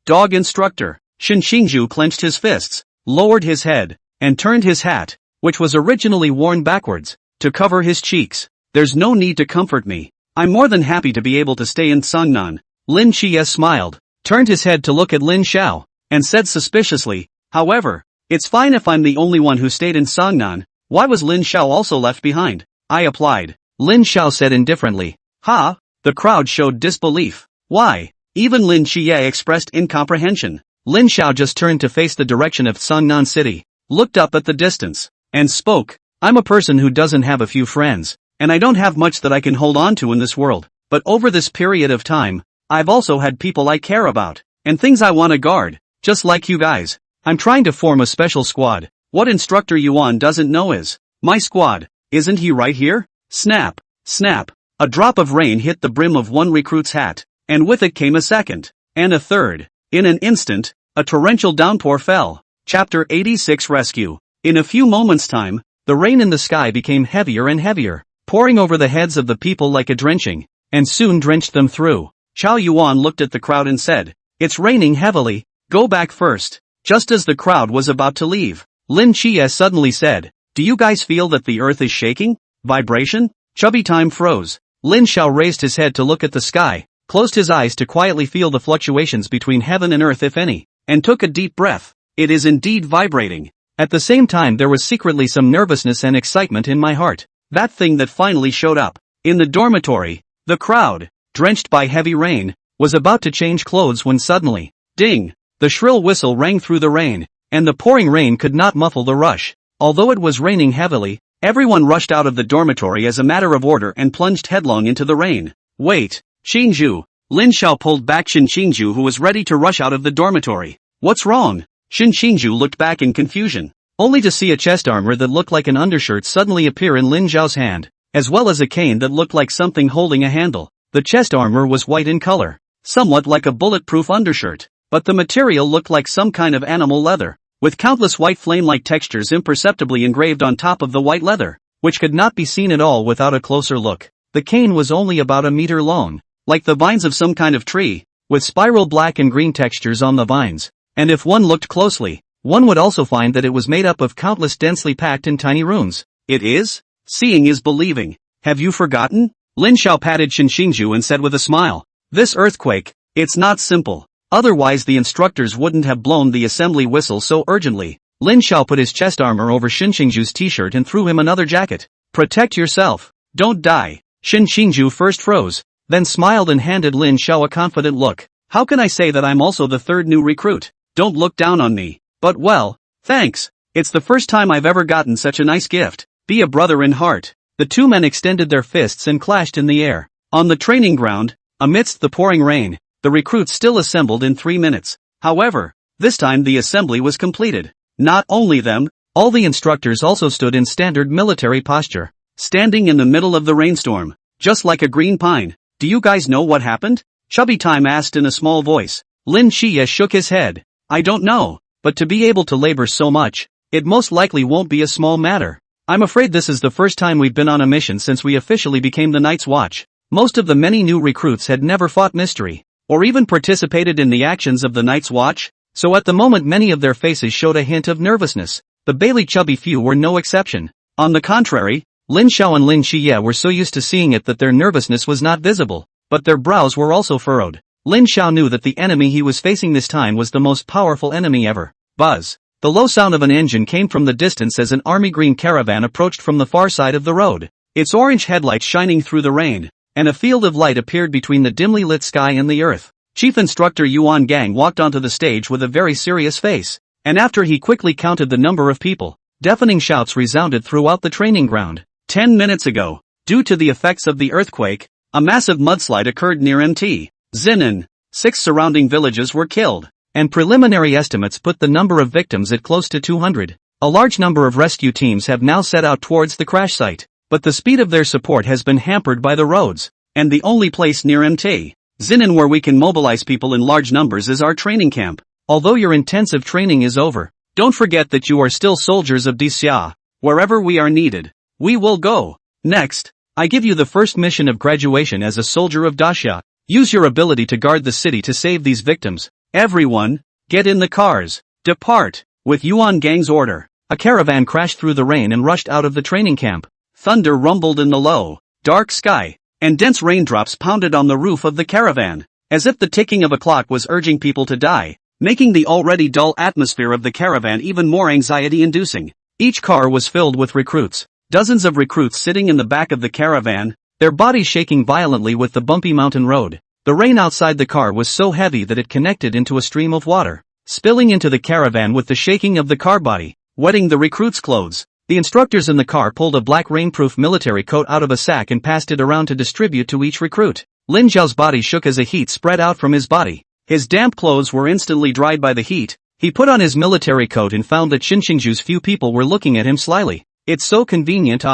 Dog instructor. Xin Xingzhu clenched his fists, lowered his head, and turned his hat, which was originally worn backwards, to cover his cheeks. There's no need to comfort me. I'm more than happy to be able to stay in Sangnan. Lin Xie smiled, turned his head to look at Lin Xiao, and said suspiciously, however, it's fine if I'm the only one who stayed in Sangnan. Why was Lin Xiao also left behind? I applied. Lin Xiao said indifferently. Ha! The crowd showed disbelief. Why? Even Lin Xie expressed incomprehension. Lin Xiao just turned to face the direction of Sangnan City, looked up at the distance, and spoke. I'm a person who doesn't have a few friends, and I don't have much that I can hold on to in this world, but over this period of time, I've also had people I care about, and things I want to guard, just like you guys. I'm trying to form a special squad. What Instructor Yuan doesn't know is, my squad, isn't he right here? Snap, snap. A drop of rain hit the brim of one recruit's hat, and with it came a second, and a third. In an instant, a torrential downpour fell. Chapter 86 Rescue. In a few moments' time, the rain in the sky became heavier and heavier, pouring over the heads of the people like a drenching, and soon drenched them through. Chao Yuan looked at the crowd and said, it's raining heavily, go back first. Just as the crowd was about to leave, Lin Xie suddenly said, do you guys feel that the earth is shaking? Vibration? Chubby Time froze. Lin Xiao raised his head to look at the sky, closed his eyes to quietly feel the fluctuations between heaven and earth if any. and took a deep breath. It is indeed vibrating. At the same time there was secretly some nervousness and excitement in my heart. That thing that finally showed up. In the dormitory, the crowd, drenched by heavy rain, was about to change clothes when suddenly, ding! The shrill whistle rang through the rain, and the pouring rain could not muffle the rush. Although it was raining heavily, everyone rushed out of the dormitory as a matter of order and plunged headlong into the rain. Wait, Xingju! Lin Xiao pulled back Shin Xingju, who was ready to rush out of the dormitory. What's wrong? Shin Xingju looked back in confusion, only to see a chest armor that looked like an undershirt suddenly appear in Lin Xiao's hand, as well as a cane that looked like something holding a handle. The chest armor was white in color, somewhat like a bulletproof undershirt, but the material looked like some kind of animal leather, with countless white flame-like textures imperceptibly engraved on top of the white leather, which could not be seen at all without a closer look. The cane was only about a meter long, like the vines of some kind of tree, with spiral black and green textures on the vines, and if one looked closely, one would also find that it was made up of countless densely packed and tiny runes. It is? Seeing is believing. Have you forgotten? Lin Xiao patted Shin Xingju and said with a smile, this earthquake, it's not simple. Otherwise the instructors wouldn't have blown the assembly whistle so urgently. Lin Xiao put his chest armor over Shin Xingju's t-shirt and threw him another jacket. Protect yourself. Don't die. Shin Xingju first froze, then smiled and handed Lin Xiao a confident look. How can I say that I'm also the third new recruit? Don't look down on me. But well, thanks. It's the first time I've ever gotten such a nice gift. Be a brother in heart. The two men extended their fists and clashed in the air. On the training ground, amidst the pouring rain, the recruits still assembled in 3 minutes. However, this time the assembly was completed. Not only them, all the instructors also stood in standard military posture, standing in the middle of the rainstorm, just like a green pine. Do you guys know what happened? Chubby Time asked in a small voice. Lin Xie shook his head. I don't know, but to be able to labor so much, it most likely won't be a small matter. I'm afraid this is the first time we've been on a mission since we officially became the Night's Watch. Most of the many new recruits had never fought mystery, or even participated in the actions of the Night's Watch, so at the moment many of their faces showed a hint of nervousness. The Bailey chubby few were no exception. On the contrary, Lin Xiao and Lin Xie were so used to seeing it that their nervousness was not visible, but their brows were also furrowed. Lin Xiao knew that the enemy he was facing this time was the most powerful enemy ever. Buzz. The low sound of an engine came from the distance as an army green caravan approached from the far side of the road, its orange headlights shining through the rain, and a field of light appeared between the dimly lit sky and the earth. Chief Instructor Yuan Gang walked onto the stage with a very serious face, and after he quickly counted the number of people, deafening shouts resounded throughout the training ground. 10 minutes ago, due to the effects of the earthquake, a massive mudslide occurred near Mt. Zinan. 6 surrounding villages were killed, and preliminary estimates put the number of victims at close to 200. A large number of rescue teams have now set out towards the crash site, but the speed of their support has been hampered by the roads, and the only place near Mt. Zinan where we can mobilize people in large numbers is our training camp. Although your intensive training is over, don't forget that you are still soldiers of Dixia. Wherever we are needed, we will go. Next, I give you the first mission of graduation as a soldier of Daxia. Use your ability to guard the city to save these victims. Everyone, get in the cars. Depart. With Yuan Gang's order, a caravan crashed through the rain and rushed out of the training camp. Thunder rumbled in the low, dark sky, and dense raindrops pounded on the roof of the caravan, as if the ticking of a clock was urging people to die, making the already dull atmosphere of the caravan even more anxiety-inducing. Each car was filled with recruits, dozens of recruits sitting in the back of the caravan, their bodies shaking violently with the bumpy mountain road. The rain outside the car was so heavy that it connected into a stream of water, spilling into the caravan with the shaking of the car body, wetting the recruits' clothes. The instructors in the car pulled a black rainproof military coat out of a sack and passed it around to distribute to each recruit. Lin Zhao's body shook as a heat spread out from his body. His damp clothes were instantly dried by the heat. He put on his military coat and found that Xinxingju's few people were looking at him slyly. It's so convenient.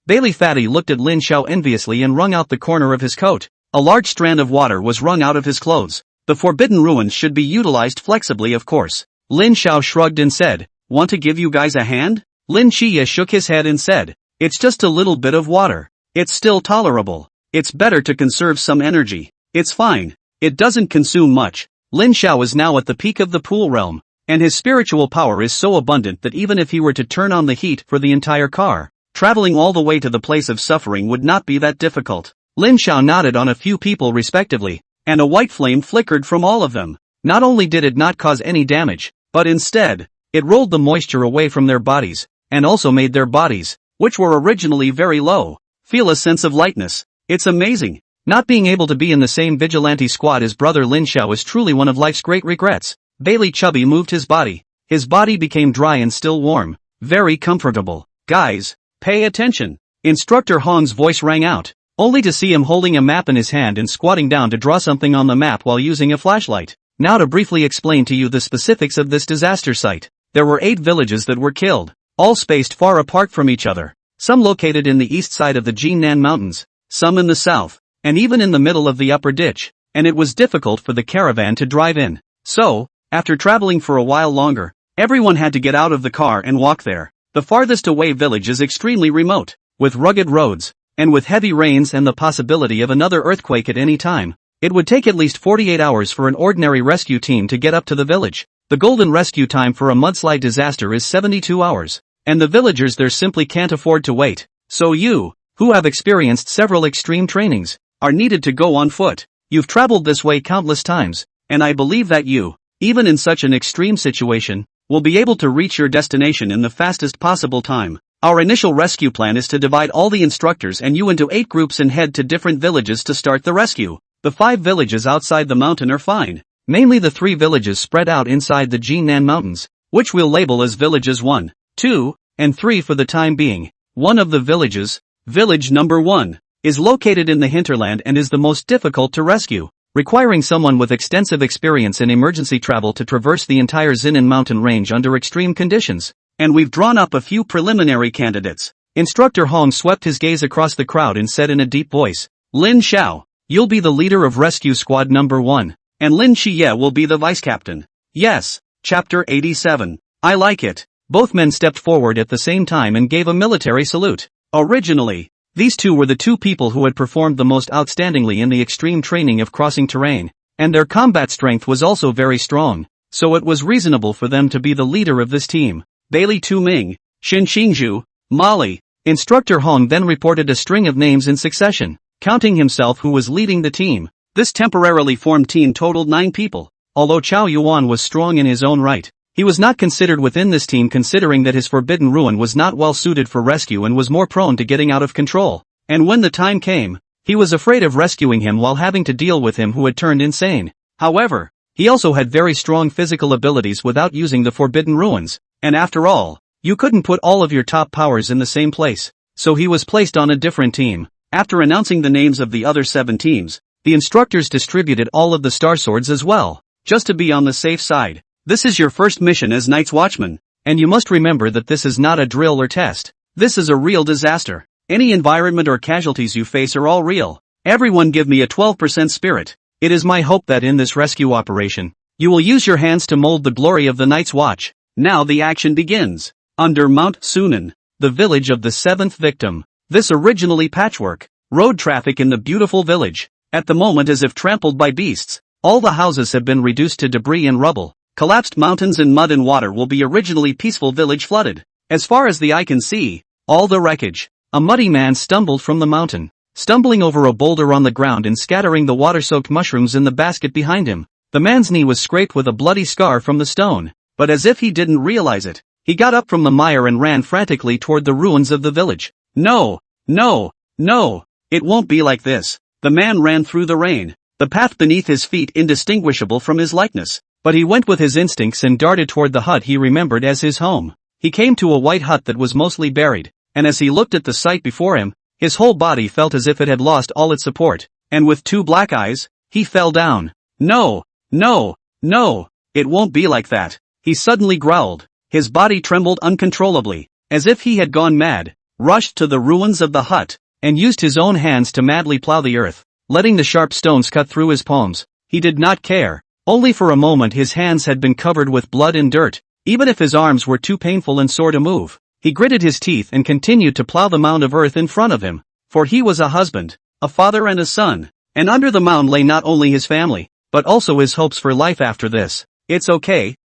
Bailey Fatty looked at Lin Xiao enviously and wrung out the corner of his coat. A large strand of water was wrung out of his clothes. The forbidden ruins should be utilized flexibly, of course. Lin Xiao shrugged and said, "Want to give you guys a hand?" Lin Xie shook his head and said, "It's just a little bit of water. It's still tolerable. It's better to conserve some energy. It's fine. It doesn't consume much." Lin Xiao is now at the peak of the pool realm, and his spiritual power is so abundant that even if he were to turn on the heat for the entire car, traveling all the way to the place of suffering would not be that difficult. Lin Xiao nodded on a few people respectively, and a white flame flickered from all of them. Not only did it not cause any damage, but instead, it rolled the moisture away from their bodies, and also made their bodies, which were originally very low, feel a sense of lightness. It's amazing. Not being able to be in the same vigilante squad as brother Lin Xiao is truly one of life's great regrets. Bailey Chubby moved his body. His body became dry and still warm. Very comfortable. Guys, pay attention. Instructor Hong's voice rang out, only to see him holding a map in his hand and squatting down to draw something on the map while using a flashlight. Now to briefly explain to you the specifics of this disaster site. There were 8 villages that were killed, all spaced far apart from each other. Some located in the east side of the Jinnan Mountains, some in the south, and even in the middle of the upper ditch, and it was difficult for the caravan to drive in. So, after traveling for a while longer, everyone had to get out of the car and walk there. The farthest away village is extremely remote, with rugged roads, and with heavy rains and the possibility of another earthquake at any time. It would take at least 48 hours for an ordinary rescue team to get up to the village. The golden rescue time for a mudslide disaster is 72 hours, and the villagers there simply can't afford to wait. So you, who have experienced several extreme trainings, are needed to go on foot. You've traveled this way countless times, and I believe that you, even in such an extreme situation, will be able to reach your destination in the fastest possible time. Our initial rescue plan is to divide all the instructors and you into 8 groups and head to different villages to start the rescue. The 5 villages outside the mountain are fine, mainly the 3 villages spread out inside the Jinnan Mountains, which we'll label as villages 1, 2, and 3 for the time being. One of the villages, village number 1, is located in the hinterland and is the most difficult to rescue, requiring someone with extensive experience in emergency travel to traverse the entire Xinan mountain range under extreme conditions. And we've drawn up a few preliminary candidates. Instructor Hong swept his gaze across the crowd and said in a deep voice, Lin Xiao, you'll be the leader of rescue squad number 1, and Lin Qiye will be the vice captain. Yes, chapter 87. I like it. Both men stepped forward at the same time and gave a military salute. Originally, these two were the 2 people who had performed the most outstandingly in the extreme training of crossing terrain, and their combat strength was also very strong, so it was reasonable for them to be the leader of this team. Bailey Tu-ming, Xin Xingzhu, Molly. Instructor Hong then reported a string of names in succession, counting himself who was leading the team. This temporarily formed team totaled 9 people. Although Chao Yuan was strong in his own right, he was not considered within this team considering that his forbidden ruin was not well suited for rescue and was more prone to getting out of control. And when the time came, he was afraid of rescuing him while having to deal with him who had turned insane. However, he also had very strong physical abilities without using the forbidden ruins. And after all, you couldn't put all of your top powers in the same place, so he was placed on a different team. After announcing the names of the other 7 teams, the instructors distributed all of the star swords as well, just to be on the safe side. This is your first mission as Night's Watchman, and you must remember that this is not a drill or test. This is a real disaster. Any environment or casualties you face are all real. Everyone give me a 12% spirit. It is my hope that in this rescue operation, you will use your hands to mold the glory of the Night's Watch. Now the action begins. Under Mount Sunan, the village of the 7th victim. This originally patchwork road traffic in the beautiful village, at the moment as if trampled by beasts. All the houses have been reduced to debris and rubble. Collapsed mountains and mud and water will be originally peaceful village flooded. As far as the eye can see, all the wreckage. A muddy man stumbled from the mountain, stumbling over a boulder on the ground and scattering the water-soaked mushrooms in the basket behind him. The man's knee was scraped with a bloody scar from the stone. But as if he didn't realize it, he got up from the mire and ran frantically toward the ruins of the village. No, no, no, it won't be like this. The man ran through the rain, the path beneath his feet indistinguishable from his likeness. But he went with his instincts and darted toward the hut he remembered as his home. He came to a white hut that was mostly buried, and as he looked at the sight before him, his whole body felt as if it had lost all its support, and with 2 black eyes, he fell down. No, no, no, it won't be like that. He suddenly growled. His body trembled uncontrollably, as if he had gone mad, rushed to the ruins of the hut, and used his own hands to madly plow the earth, letting the sharp stones cut through his palms. He did not care. Only for a moment his hands had been covered with blood and dirt, even if his arms were too painful and sore to move. He gritted his teeth and continued to plow the mound of earth in front of him, for he was a husband, a father and a son, and under the mound lay not only his family, but also his hopes for life after this. It's okay,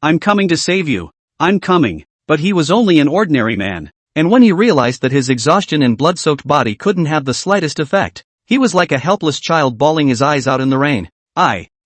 I'm coming to save you, I'm coming. But he was only an ordinary man, and when he realized that his exhaustion and blood-soaked body couldn't have the slightest effect, he was like a helpless child bawling his eyes out in the rain.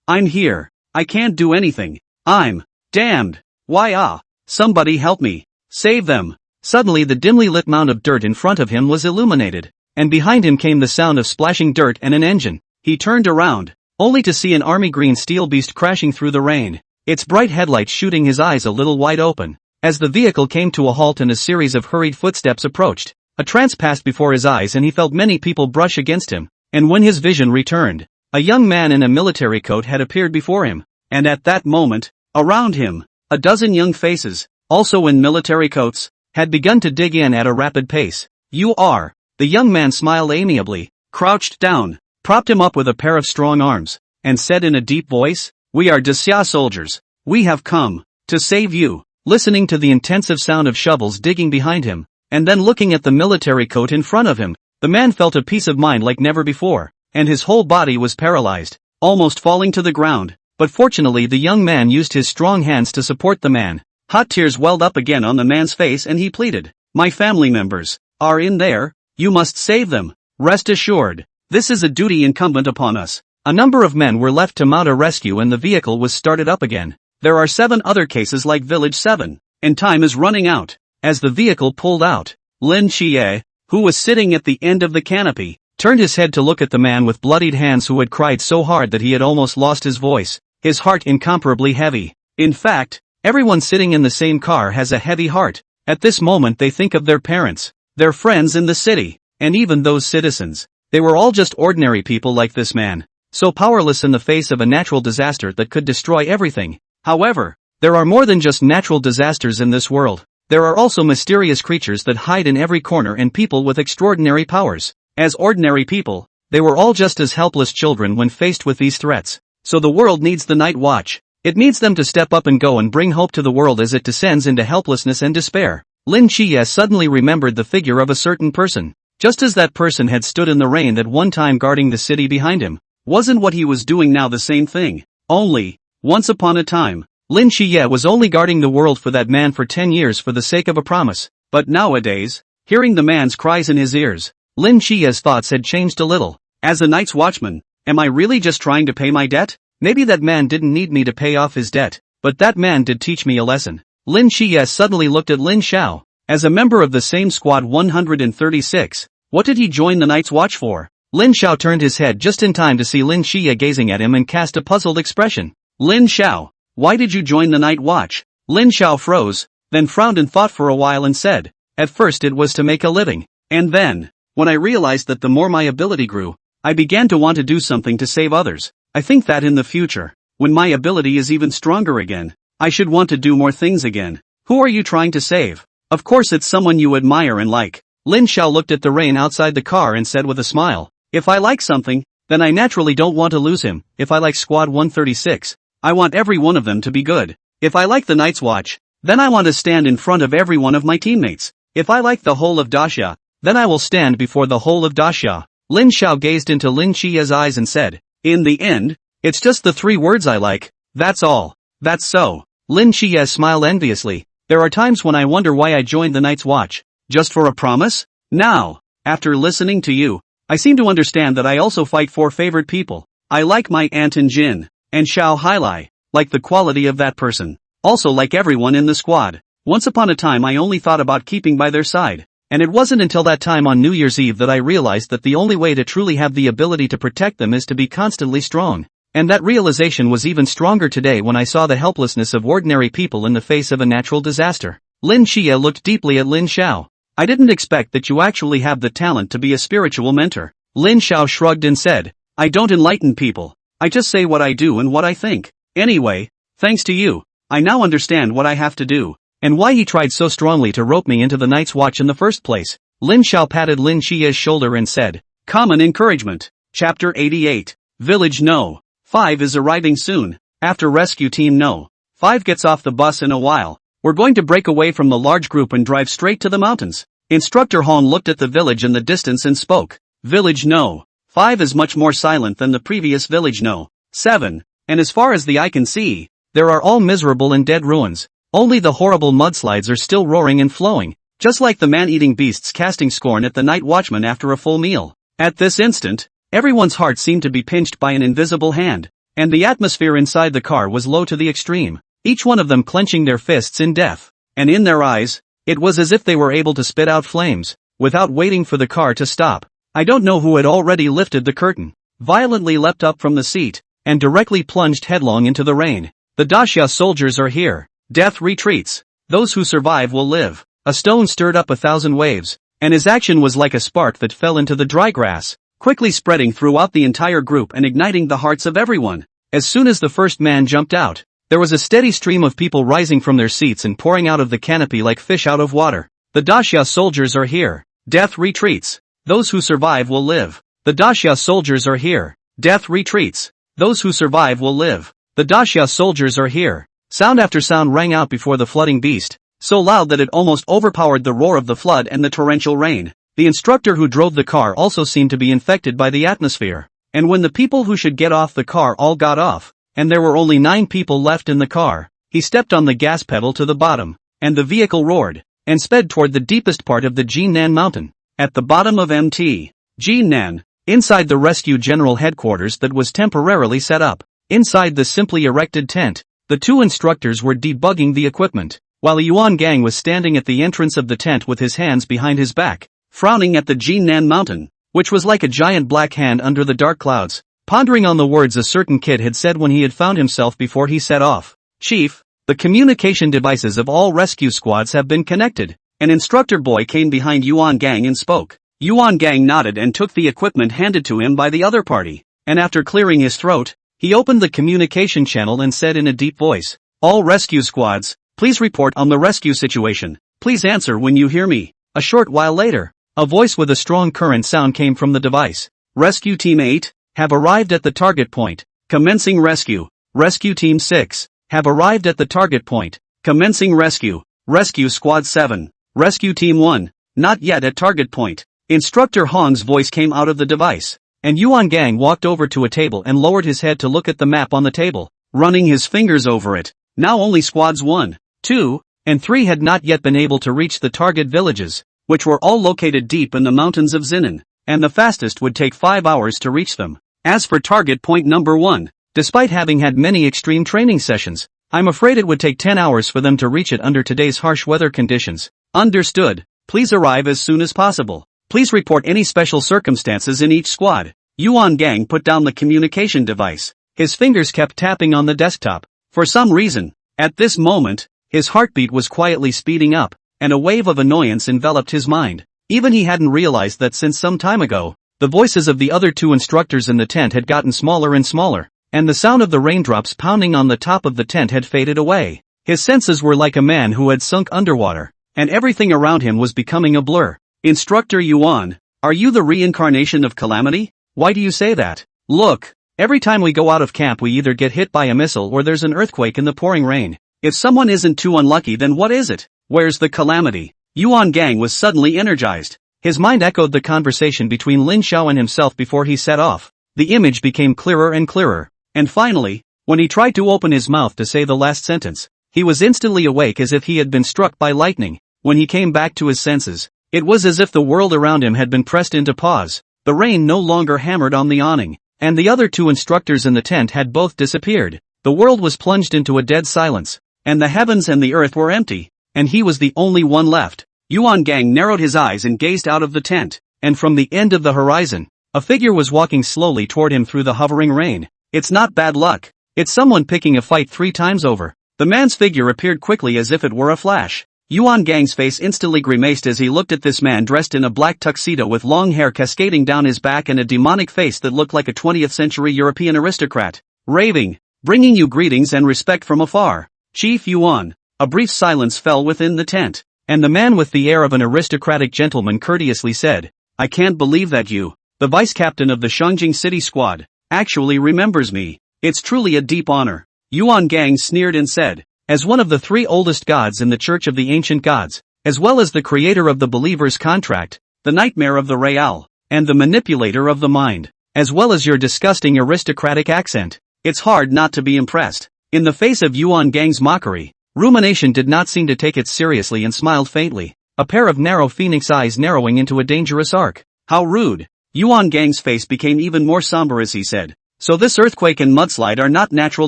I'm here. I can't do anything. I'm damned. Why somebody help me. Save them. Suddenly the dimly lit mound of dirt in front of him was illuminated, and behind him came the sound of splashing dirt and an engine. He turned around, only to see an army green steel beast crashing through the rain, its bright headlights shooting his eyes a little wide open. As the vehicle came to a halt and a series of hurried footsteps approached, a trance passed before his eyes and he felt many people brush against him, and when his vision returned, a young man in a military coat had appeared before him, and at that moment, around him, a dozen young faces, also in military coats, had begun to dig in at a rapid pace. You are. The young man smiled amiably, crouched down, propped him up with a pair of strong arms, and said in a deep voice, "We are Desya soldiers. We have come to save you." Listening to the intensive sound of shovels digging behind him, and then looking at the military coat in front of him, the man felt a peace of mind like never before, and his whole body was paralyzed, almost falling to the ground. But fortunately the young man used his strong hands to support the man. Hot tears welled up again on the man's face and he pleaded, "My family members are in there. You must save them. Rest assured, this is a duty incumbent upon us." A number of men were left to mount a rescue and the vehicle was started up again. There are 7 other cases like Village 7, and time is running out. As the vehicle pulled out, Lin Chie, who was sitting at the end of the canopy, turned his head to look at the man with bloodied hands who had cried so hard that he had almost lost his voice, his heart incomparably heavy. In fact, everyone sitting in the same car has a heavy heart. At this moment they think of their parents, their friends in the city, and even those citizens. They were all just ordinary people like this man, so powerless in the face of a natural disaster that could destroy everything. However, there are more than just natural disasters in this world. There are also mysterious creatures that hide in every corner and people with extraordinary powers. As ordinary people, they were all just as helpless children when faced with these threats. So the world needs the Night Watch. It needs them to step up and go and bring hope to the world as it descends into helplessness and despair. Lin Chie suddenly remembered the figure of a certain person. Just as that person had stood in the rain that one time guarding the city behind him. Wasn't what he was doing now the same thing? Only, once upon a time, Lin Chie was only guarding the world for that man for 10 years for the sake of a promise. But nowadays, hearing the man's cries in his ears, Lin Chie's thoughts had changed a little. As a night's watchman, am I really just trying to pay my debt? Maybe that man didn't need me to pay off his debt, but that man did teach me a lesson. Lin Chie suddenly looked at Lin Xiao. As a member of the same squad 136, what did he join the Night's Watch for? Lin Xiao turned his head just in time to see Lin Chie gazing at him and cast a puzzled expression. Lin Xiao, why did you join the Night Watch? Lin Xiao froze, then frowned and thought for a while and said, at first it was to make a living, and then, when I realized that the more my ability grew, I began to want to do something to save others. I think that in the future, when my ability is even stronger again, I should want to do more things again. Who are you trying to save? Of course it's someone you admire and like. Lin Xiao looked at the rain outside the car and said with a smile, if I like something, then I naturally don't want to lose him. If I like Squad 136, I want every one of them to be good. If I like the Night's Watch, then I want to stand in front of every one of my teammates. If I like the whole of Daxia, then I will stand before the whole of Daxia. Lin Xiao gazed into Lin Chie's eyes and said, in the end, it's just the 3 words I like, that's all. That's so. Lin Chie smiled enviously. There are times when I wonder why I joined the Night's Watch. Just for a promise? Now, after listening to you, I seem to understand that I also fight for favorite people. I like my Anton Jin, and Xiao Hailai, like the quality of that person. Also like everyone in the squad. Once upon a time I only thought about keeping by their side. And it wasn't until that time on New Year's Eve that I realized that the only way to truly have the ability to protect them is to be constantly strong. And that realization was even stronger today when I saw the helplessness of ordinary people in the face of a natural disaster. Lin Chie looked deeply at Lin Xiao. I didn't expect that you actually have the talent to be a spiritual mentor. Lin Xiao shrugged and said, I don't enlighten people. I just say what I do and what I think. Anyway, thanks to you, I now understand what I have to do. And why he tried so strongly to rope me into the Night's Watch in the first place. Lin Xiao patted Lin Chie's shoulder and said, common encouragement. Chapter 88. Village No. 5 is arriving soon. After Rescue Team No. 5 gets off the bus in a while, we're going to break away from the large group and drive straight to the mountains. Instructor Han looked at the village in the distance and spoke. Village No. 5 is much more silent than the previous Village No. 7, and as far as the eye can see, there are all miserable and dead ruins. Only the horrible mudslides are still roaring and flowing, just like the man-eating beasts casting scorn at the night watchman after a full meal. At this instant, everyone's heart seemed to be pinched by an invisible hand. and the atmosphere inside the car was low to the extreme, each one of them clenching their fists in death. And in their eyes, it was as if they were able to spit out flames, without waiting for the car to stop. I don't know who had already lifted the curtain, violently leapt up from the seat, and directly plunged headlong into the rain. The Dacia soldiers are here. Death retreats. Those who survive will live. A stone stirred up 1,000 waves, and his action was like a spark that fell into the dry grass, quickly spreading throughout the entire group and igniting the hearts of everyone. As soon as the first man jumped out, there was a steady stream of people rising from their seats and pouring out of the canopy like fish out of water. The Dacia soldiers are here. Death retreats. Those who survive will live. The Dacia soldiers are here. Death retreats. Those who survive will live. The Dacia soldiers are here. Sound after sound rang out before the flooding beast, so loud that it almost overpowered the roar of the flood and the torrential rain. The instructor who drove the car also seemed to be infected by the atmosphere. And when the people who should get off the car all got off, and there were only 9 people left in the car, he stepped on the gas pedal to the bottom, and the vehicle roared, and sped toward the deepest part of the Jinan mountain. At the bottom of Mt. Jinan, inside the rescue general headquarters that was temporarily set up, inside the simply erected tent, the 2 instructors were debugging the equipment, while Yuan Gang was standing at the entrance of the tent with his hands behind his back, frowning at the Jinan mountain, which was like a giant black hand under the dark clouds, pondering on the words a certain kid had said when he had found himself before he set off. Chief, the communication devices of all rescue squads have been connected. An instructor boy came behind Yuan Gang and spoke. Yuan Gang nodded and took the equipment handed to him by the other party, and after clearing his throat, he opened the communication channel and said in a deep voice, "All rescue squads, please report on the rescue situation. Please answer when you hear me." A short while later, a voice with a strong current sound came from the device. "Rescue Team 8, have arrived at the target point. Commencing rescue. Rescue Team 6, have arrived at the target point. Commencing rescue. Rescue Squad 7. Rescue Team 1, not yet at target point." Instructor Hong's voice came out of the device, and Yuan Gang walked over to a table and lowered his head to look at the map on the table, running his fingers over it. Now only squads 1, 2, and 3 had not yet been able to reach the target villages, which were all located deep in the mountains of Xinan, and the fastest would take 5 hours to reach them. As for target point number 1, despite having had many extreme training sessions, I'm afraid it would take 10 hours for them to reach it under today's harsh weather conditions. Understood. Please arrive as soon as possible. Please report any special circumstances in each squad. Yuan Gang put down the communication device. His fingers kept tapping on the desktop. For some reason, at this moment, his heartbeat was quietly speeding up, and a wave of annoyance enveloped his mind. Even he hadn't realized that since some time ago, the voices of the other 2 instructors in the tent had gotten smaller and smaller, and the sound of the raindrops pounding on the top of the tent had faded away. His senses were like a man who had sunk underwater, and everything around him was becoming a blur. "Instructor Yuan, are you the reincarnation of calamity? Why do you say that? Look, every time we go out of camp we either get hit by a missile or there's an earthquake in the pouring rain. If someone isn't too unlucky, then what is it? Where's the calamity?" Yuan Gang was suddenly energized. His mind echoed the conversation between Lin Xiao and himself before he set off. The image became clearer and clearer, and finally, when he tried to open his mouth to say the last sentence, he was instantly awake as if he had been struck by lightning. When he came back to his senses, it was as if the world around him had been pressed into pause. The rain no longer hammered on the awning, and the other 2 instructors in the tent had both disappeared. The world was plunged into a dead silence, and the heavens and the earth were empty, and he was the only one left. Yuan Gang narrowed his eyes and gazed out of the tent, and from the end of the horizon, a figure was walking slowly toward him through the hovering rain. It's not bad luck. It's someone picking a fight 3 times over. The man's figure appeared quickly as if it were a flash. Yuan Gang's face instantly grimaced as he looked at this man dressed in a black tuxedo with long hair cascading down his back and a demonic face that looked like a 20th century European aristocrat. Raving, "Bringing you greetings and respect from afar, Chief Yuan." A brief silence fell within the tent, and the man with the air of an aristocratic gentleman courteously said, "I can't believe that you, the vice captain of the Shangjing City Squad, actually remembers me. It's truly a deep honor." Yuan Gang sneered and said, "As one of the 3 oldest gods in the Church of the Ancient Gods, as well as the creator of the Believer's Contract, the Nightmare of the Real, and the Manipulator of the Mind, as well as your disgusting aristocratic accent, it's hard not to be impressed." In the face of Yuan Gang's mockery, Rumination did not seem to take it seriously and smiled faintly, a pair of narrow phoenix eyes narrowing into a dangerous arc. "How rude." Yuan Gang's face became even more somber as he said, So this earthquake and mudslide are not natural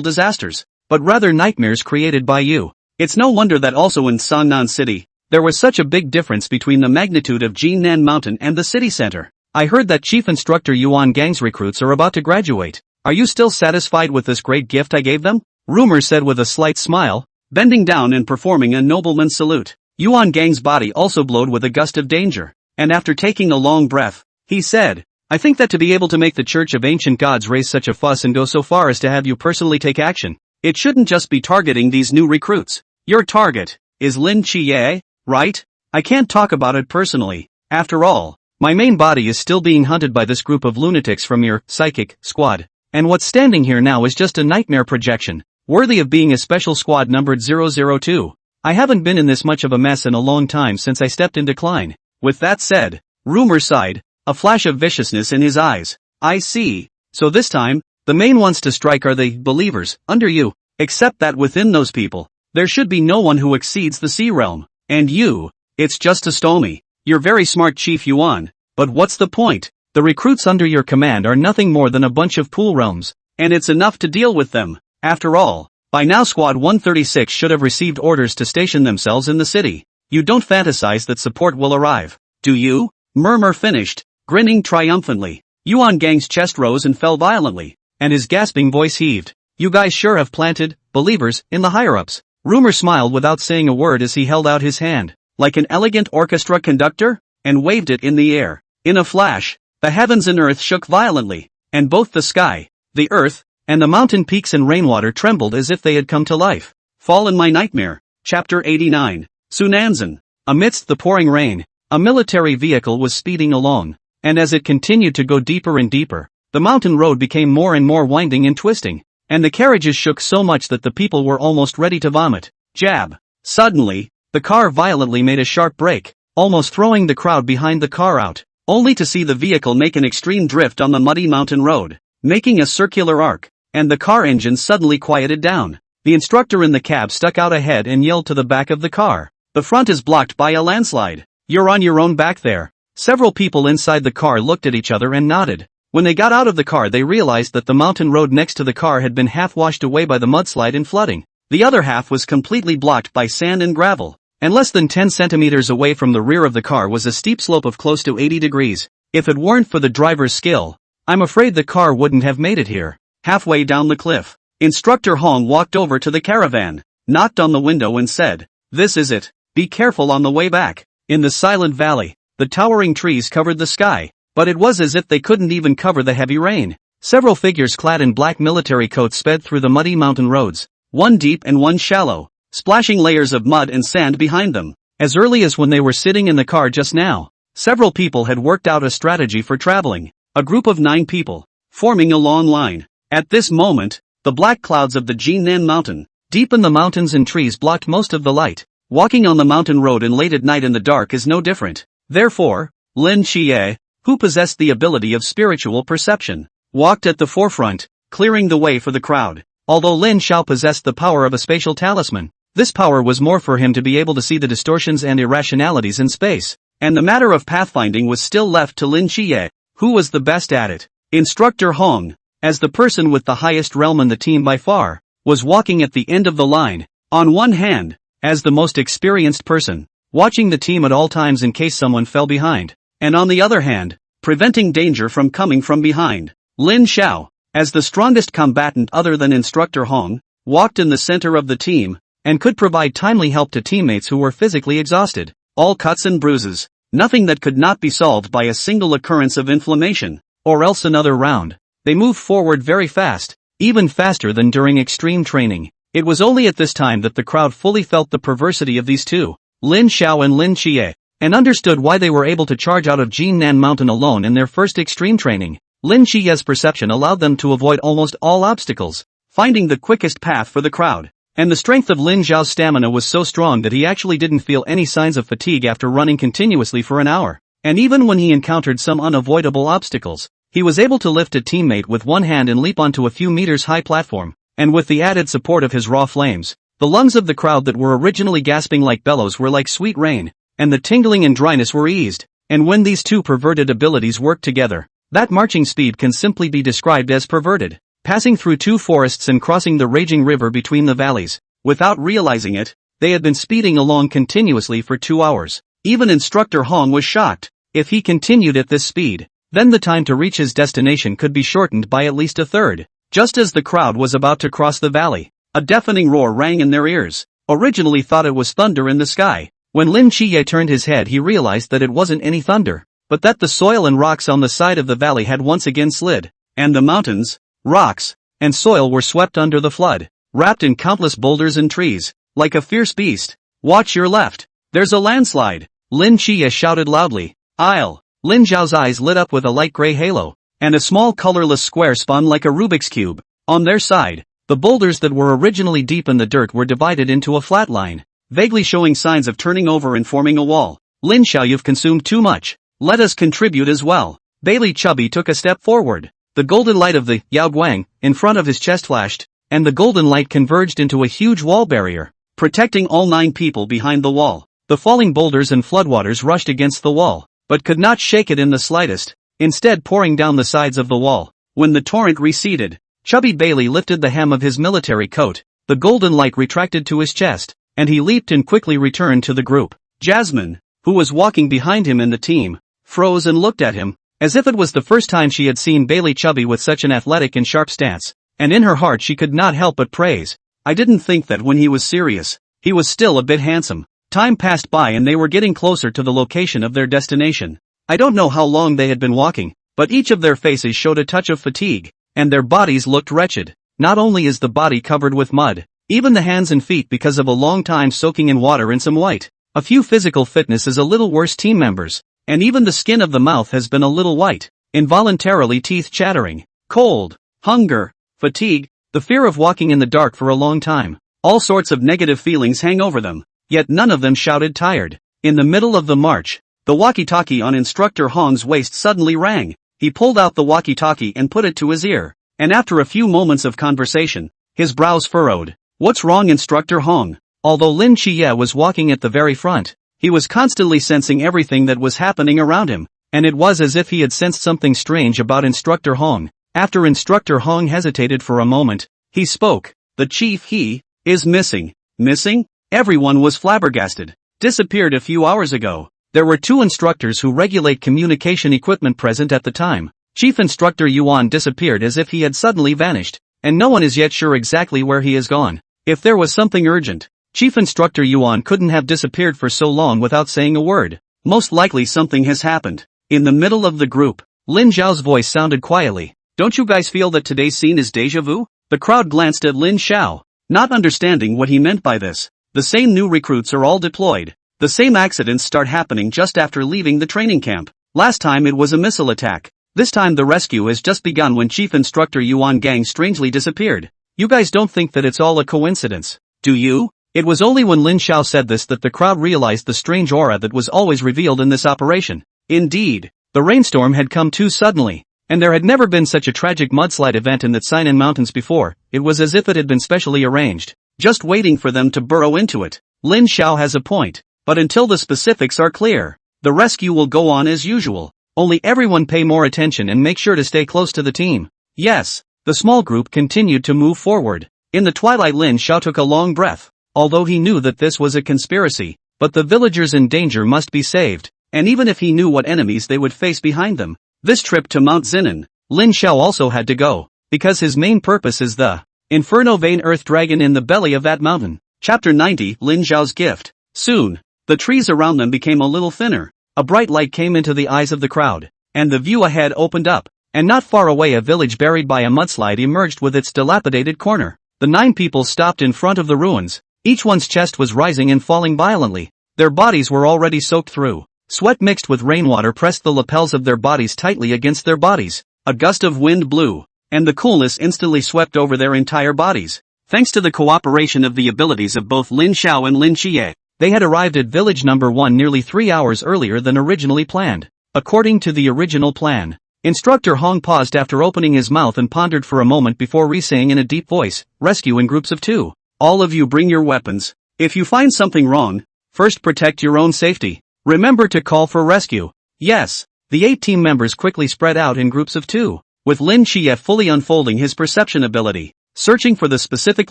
disasters, but rather nightmares created by you. It's no wonder that also in Sangnan City, there was such a big difference between the magnitude of Jinnan Mountain and the city center. I heard that Chief Instructor Yuan Gang's recruits are about to graduate. Are you still satisfied with this great gift I gave them? Rumor said with a slight smile, bending down and performing a nobleman's salute. Yuan Gang's body also glowed with a gust of danger, and after taking a long breath, he said, I think that to be able to make the Church of Ancient Gods raise such a fuss and go so far as to have you personally take action, it shouldn't just be targeting these new recruits. Your target is Lin Chie, right? I can't talk about it personally. After all, my main body is still being hunted by this group of lunatics from your psychic squad, and what's standing here now is just a nightmare projection, worthy of being a special squad numbered 002. I haven't been in this much of a mess in a long time since I stepped in decline. With that said, Rumor sighed, a flash of viciousness in his eyes. I see. So this time, the main ones to strike are the believers under you, except that within those people, there should be no one who exceeds the sea realm. And you, it's just a Stomy. You're very smart, Chief Yuan, but what's the point? The recruits under your command are nothing more than a bunch of pool realms, and it's enough to deal with them. After all, by now Squad 136 should have received orders to station themselves in the city. You don't fantasize that support will arrive, do you? Murmur finished, grinning triumphantly. Yuan Gang's chest rose and fell violently, and his gasping voice heaved. You guys sure have planted believers in the higher-ups. Rumor smiled without saying a word as he held out his hand, like an elegant orchestra conductor, and waved it in the air. In a flash, the heavens and earth shook violently, and both the sky, the earth, and the mountain peaks and rainwater trembled as if they had come to life. Fall in my nightmare. Chapter 89. Sunanzan. Amidst the pouring rain, a military vehicle was speeding along, and as it continued to go deeper and deeper, the mountain road became more and more winding and twisting, and the carriages shook so much that the people were almost ready to vomit. Jab. Suddenly, the car violently made a sharp break, almost throwing the crowd behind the car out, only to see the vehicle make an extreme drift on the muddy mountain road, making a circular arc, and the car engine suddenly quieted down. The instructor in the cab stuck out a head and yelled to the back of the car, the front is blocked by a landslide. You're on your own back there. Several people inside the car looked at each other and nodded. When they got out of the car they realized that the mountain road next to the car had been half washed away by the mudslide and flooding. The other half was completely blocked by sand and gravel, and less than 10 centimeters away from the rear of the car was a steep slope of close to 80 degrees. If it weren't for the driver's skill, I'm afraid the car wouldn't have made it here. Halfway down the cliff, Instructor Hong walked over to the caravan, knocked on the window and said, This is it, be careful on the way back. In the silent valley, the towering trees covered the sky, but it was as if they couldn't even cover the heavy rain. Several figures clad in black military coats sped through the muddy mountain roads, one deep and one shallow, splashing layers of mud and sand behind them. As early as when they were sitting in the car just now, several people had worked out a strategy for traveling, a group of 9 people, forming a long line. At this moment, the black clouds of the Jinnan Mountain, deep in the mountains and trees blocked most of the light. Walking on the mountain road in late at night in the dark is no different. Therefore, Lin Chie, who possessed the ability of spiritual perception, walked at the forefront, clearing the way for the crowd. Although Lin Xiao possessed the power of a spatial talisman, this power was more for him to be able to see the distortions and irrationalities in space, and the matter of pathfinding was still left to Lin Chie, who was the best at it. Instructor Hong, as the person with the highest realm in the team by far, was walking at the end of the line, on one hand, as the most experienced person, watching the team at all times in case someone fell behind, and on the other hand, preventing danger from coming from behind. Lin Xiao, as the strongest combatant other than Instructor Hong, walked in the center of the team, and could provide timely help to teammates who were physically exhausted. All cuts and bruises, nothing that could not be solved by a single occurrence of inflammation, or else another round. They moved forward very fast, even faster than during extreme training. It was only at this time that the crowd fully felt the perversity of these two, Lin Xiao and Lin Chie, and understood why they were able to charge out of Jinnan Mountain alone in their first extreme training. Lin Chie's perception allowed them to avoid almost all obstacles, finding the quickest path for the crowd. And the strength of Lin Xiao's stamina was so strong that he actually didn't feel any signs of fatigue after running continuously for an hour. And even when he encountered some unavoidable obstacles, he was able to lift a teammate with one hand and leap onto a few meters high platform. And with the added support of his raw flames, the lungs of the crowd that were originally gasping like bellows were like sweet rain, and the tingling and dryness were eased. And when these two perverted abilities worked together, That marching speed can simply be described as perverted. Passing through 2 forests and crossing the raging river between the valleys. Without realizing it, they had been speeding along continuously for 2 hours. Even Instructor Hong was shocked. If he continued at this speed, then the time to reach his destination could be shortened by at least a third. Just as the crowd was about to cross the valley, a deafening roar rang in their ears. Originally thought it was thunder in the sky. When Lin Chiye turned his head, he realized that it wasn't any thunder, but that the soil and rocks on the side of the valley had once again slid, and the mountains, rocks, and soil were swept under the flood, wrapped in countless boulders and trees, like a fierce beast. Watch your left. There's a landslide. Lin Chiye shouted loudly. Lin Zhao's eyes lit up with a light gray halo, and a small colorless square spun like a Rubik's cube. On their side, the boulders that were originally deep in the dirt were divided into a flat line, vaguely showing signs of turning over and forming a wall. Lin Xiao, you've consumed too much. Let us contribute as well. Bailey Chubby took a step forward. The golden light of the Yao Guang in front of his chest flashed, and the golden light converged into a huge wall barrier, protecting all 9 people behind the wall. The falling boulders and floodwaters rushed against the wall, but could not shake it in the slightest, instead pouring down the sides of the wall. When the torrent receded, Chubby Bailey lifted the hem of his military coat, the golden light retracted to his chest, and he leaped and quickly returned to the group. Jasmine, who was walking behind him in the team, froze and looked at him, as if it was the first time she had seen Bailey Chubby with such an athletic and sharp stance, and in her heart she could not help but praise. I didn't think that when he was serious, he was still a bit handsome. Time passed by and they were getting closer to the location of their destination. I don't know how long they had been walking, but each of their faces showed a touch of fatigue, and their bodies looked wretched. Not only is the body covered with mud, even the hands and feet because of a long time soaking in water and some white. A few physical fitness is a little worse team members, and even the skin of the mouth has been a little white, involuntarily teeth chattering, cold, hunger, fatigue, the fear of walking in the dark for a long time. All sorts of negative feelings hang over them. Yet none of them shouted tired. In the middle of the march, the walkie-talkie on Instructor Hong's waist suddenly rang. He pulled out the walkie-talkie and put it to his ear, and after a few moments of conversation, his brows furrowed. What's wrong, Instructor Hong? Although Lin Chiye was walking at the very front, he was constantly sensing everything that was happening around him, and it was as if he had sensed something strange about Instructor Hong. After Instructor Hong hesitated for a moment, he spoke. The chief, he is missing. Missing? Everyone was flabbergasted. Disappeared a few hours ago. There were 2 instructors who regulate communication equipment present at the time. Chief Instructor Yuan disappeared as if he had suddenly vanished, and no one is yet sure exactly where he has gone. If there was something urgent, Chief Instructor Yuan couldn't have disappeared for so long without saying a word. Most likely something has happened. In the middle of the group, Lin Zhao's voice sounded quietly. Don't you guys feel that today's scene is déjà vu? The crowd glanced at Lin Xiao, not understanding what he meant by this. The same new recruits are all deployed. The same accidents start happening just after leaving the training camp. Last time it was a missile attack. This time the rescue has just begun when Chief Instructor Yuan Gang strangely disappeared. You guys don't think that it's all a coincidence, do you? It was only when Lin Xiao said this that the crowd realized the strange aura that was always revealed in this operation. Indeed, the rainstorm had come too suddenly, and there had never been such a tragic mudslide event in the Sainan Mountains before. It was as if it had been specially arranged, just waiting for them to burrow into it. Lin Xiao has a point, but until the specifics are clear, the rescue will go on as usual. Only everyone pay more attention and make sure to stay close to the team. Yes, the small group continued to move forward. In the twilight, Lin Xiao took a long breath, although he knew that this was a conspiracy, but the villagers in danger must be saved, and even if he knew what enemies they would face behind them, this trip to Mount Zinan, Lin Xiao also had to go, because his main purpose is the Inferno Vein Earth Dragon in the belly of that mountain. Chapter 90, Lin Zhao's Gift. Soon, the trees around them became a little thinner. A bright light came into the eyes of the crowd, and the view ahead opened up, and not far away a village buried by a mudslide emerged with its dilapidated corner. The 9 people stopped in front of the ruins. Each one's chest was rising and falling violently. Their bodies were already soaked through. Sweat mixed with rainwater pressed the lapels of their bodies tightly against their bodies. A gust of wind blew, and the coolness instantly swept over their entire bodies. Thanks to the cooperation of the abilities of both Lin Xiao and Lin Chiye, they had arrived at village number 1 nearly 3 hours earlier than originally planned. According to the original plan, Instructor Hong paused after opening his mouth and pondered for a moment before re-saying in a deep voice, "Rescue in groups of 2. All of you bring your weapons. If you find something wrong, first protect your own safety. Remember to call for rescue." Yes, The 8 team members quickly spread out in groups of 2, with Lin Chie fully unfolding his perception ability, searching for the specific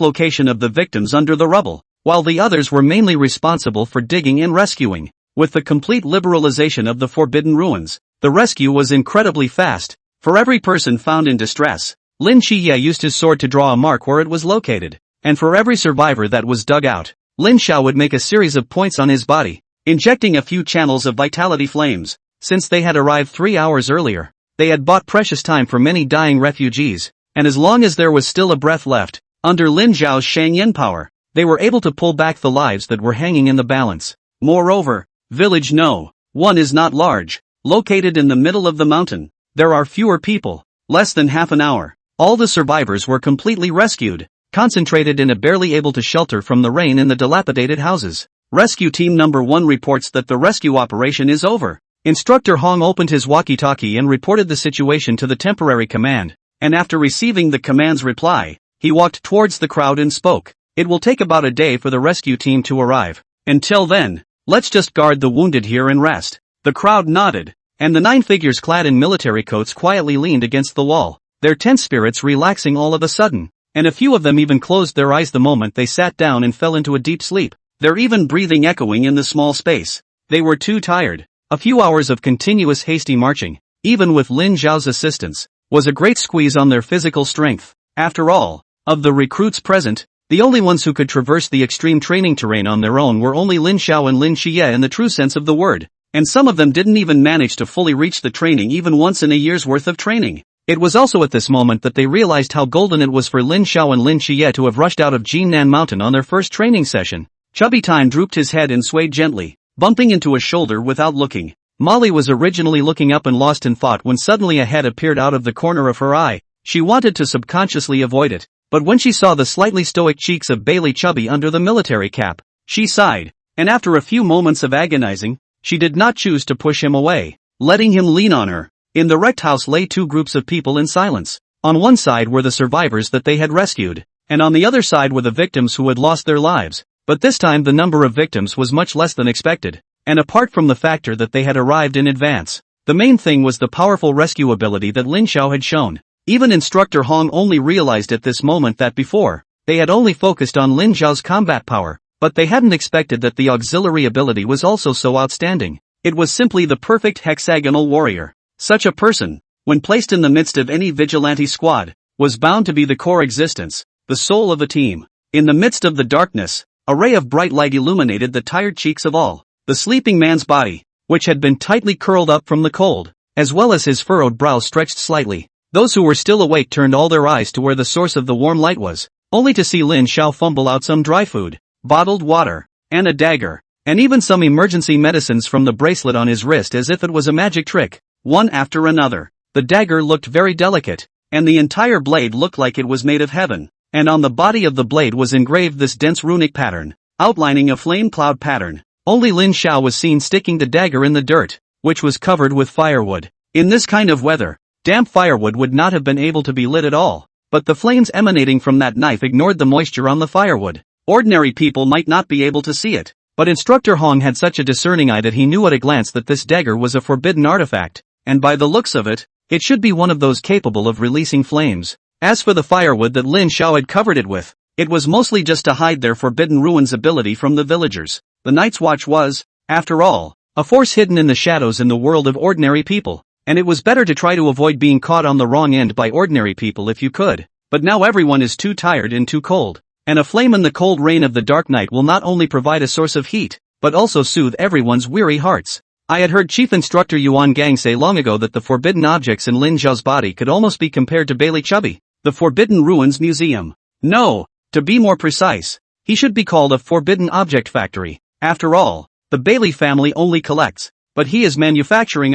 location of the victims under the rubble, while the others were mainly responsible for digging and rescuing. With the complete liberalization of the Forbidden Ruins, the rescue was incredibly fast. For every person found in distress, Lin Chie used his sword to draw a mark where it was located, and for every survivor that was dug out, Lin Xiao would make a series of points on his body, injecting a few channels of vitality flames. Since they had arrived 3 hours earlier, they had bought precious time for many dying refugees, and as long as there was still a breath left, under Lin Zhao's Shangyan power, they were able to pull back the lives that were hanging in the balance. Moreover, Village No. 1 is not large. Located in the middle of the mountain, there are fewer people, less than half an hour. All the survivors were completely rescued, concentrated in a barely able to shelter from the rain in the dilapidated houses. Rescue Team Number 1 reports that the rescue operation is over. Instructor Hong opened his walkie-talkie and reported the situation to the temporary command, and after receiving the command's reply, he walked towards the crowd and spoke. It will take about a day for the rescue team to arrive. Until then, let's just guard the wounded here and rest. The crowd nodded, and the 9 figures clad in military coats quietly leaned against the wall, their tense spirits relaxing all of a sudden, and a few of them even closed their eyes the moment they sat down and fell into a deep sleep, their even breathing echoing in the small space. They were too tired. A few hours of continuous hasty marching, even with Lin Zhao's assistance, was a great squeeze on their physical strength. After all, of the recruits present, the only ones who could traverse the extreme training terrain on their own were only Lin Xiao and Lin Chie in the true sense of the word, and some of them didn't even manage to fully reach the training even once in a year's worth of training. It was also at this moment that they realized how golden it was for Lin Xiao and Lin Chie to have rushed out of Jinnan Mountain on their first training session. Chubby Time drooped his head and swayed gently, bumping into a shoulder without looking. Molly was originally looking up and lost in thought when suddenly a head appeared out of the corner of her eye. She wanted to subconsciously avoid it, but when she saw the slightly stoic cheeks of Bailey Chubby under the military cap, she sighed, and after a few moments of agonizing, she did not choose to push him away, letting him lean on her. In the wrecked house lay 2 groups of people in silence. On one side were the survivors that they had rescued, and on the other side were the victims who had lost their lives. But this time the number of victims was much less than expected, and apart from the factor that they had arrived in advance, the main thing was the powerful rescue ability that Lin Xiao had shown. Even Instructor Hong only realized at this moment that before, they had only focused on Lin Xiao's combat power, but they hadn't expected that the auxiliary ability was also so outstanding. It was simply the perfect hexagonal warrior. Such a person, when placed in the midst of any vigilante squad, was bound to be the core existence, the soul of a team. In the midst of the darkness, a ray of bright light illuminated the tired cheeks of all. The sleeping man's body, which had been tightly curled up from the cold, as well as his furrowed brow stretched slightly. Those who were still awake turned all their eyes to where the source of the warm light was, only to see Lin Xiao fumble out some dry food, bottled water, and a dagger, and even some emergency medicines from the bracelet on his wrist as if it was a magic trick. One after another, the dagger looked very delicate, and the entire blade looked like it was made of heaven, and on the body of the blade was engraved this dense runic pattern, outlining a flame cloud pattern. Only Lin Xiao was seen sticking the dagger in the dirt, which was covered with firewood. In this kind of weather, damp firewood would not have been able to be lit at all, but the flames emanating from that knife ignored the moisture on the firewood. Ordinary people might not be able to see it, but Instructor Hong had such a discerning eye that he knew at a glance that this dagger was a forbidden artifact, and by the looks of it, it should be one of those capable of releasing flames. As for the firewood that Lin Xiao had covered it with, it was mostly just to hide their Forbidden Ruins ability from the villagers. The Night's Watch was, after all, a force hidden in the shadows in the world of ordinary people, and it was better to try to avoid being caught on the wrong end by ordinary people if you could. But now everyone is too tired and too cold, and a flame in the cold rain of the dark night will not only provide a source of heat, but also soothe everyone's weary hearts. I had heard Chief Instructor Yuan Gang say long ago that the forbidden objects in Lin Zhao's body could almost be compared to Bailey Chubby, the Forbidden Ruins Museum. No, to be more precise, he should be called a Forbidden Object Factory. After all, the Bailey family only collects, but he is manufacturing.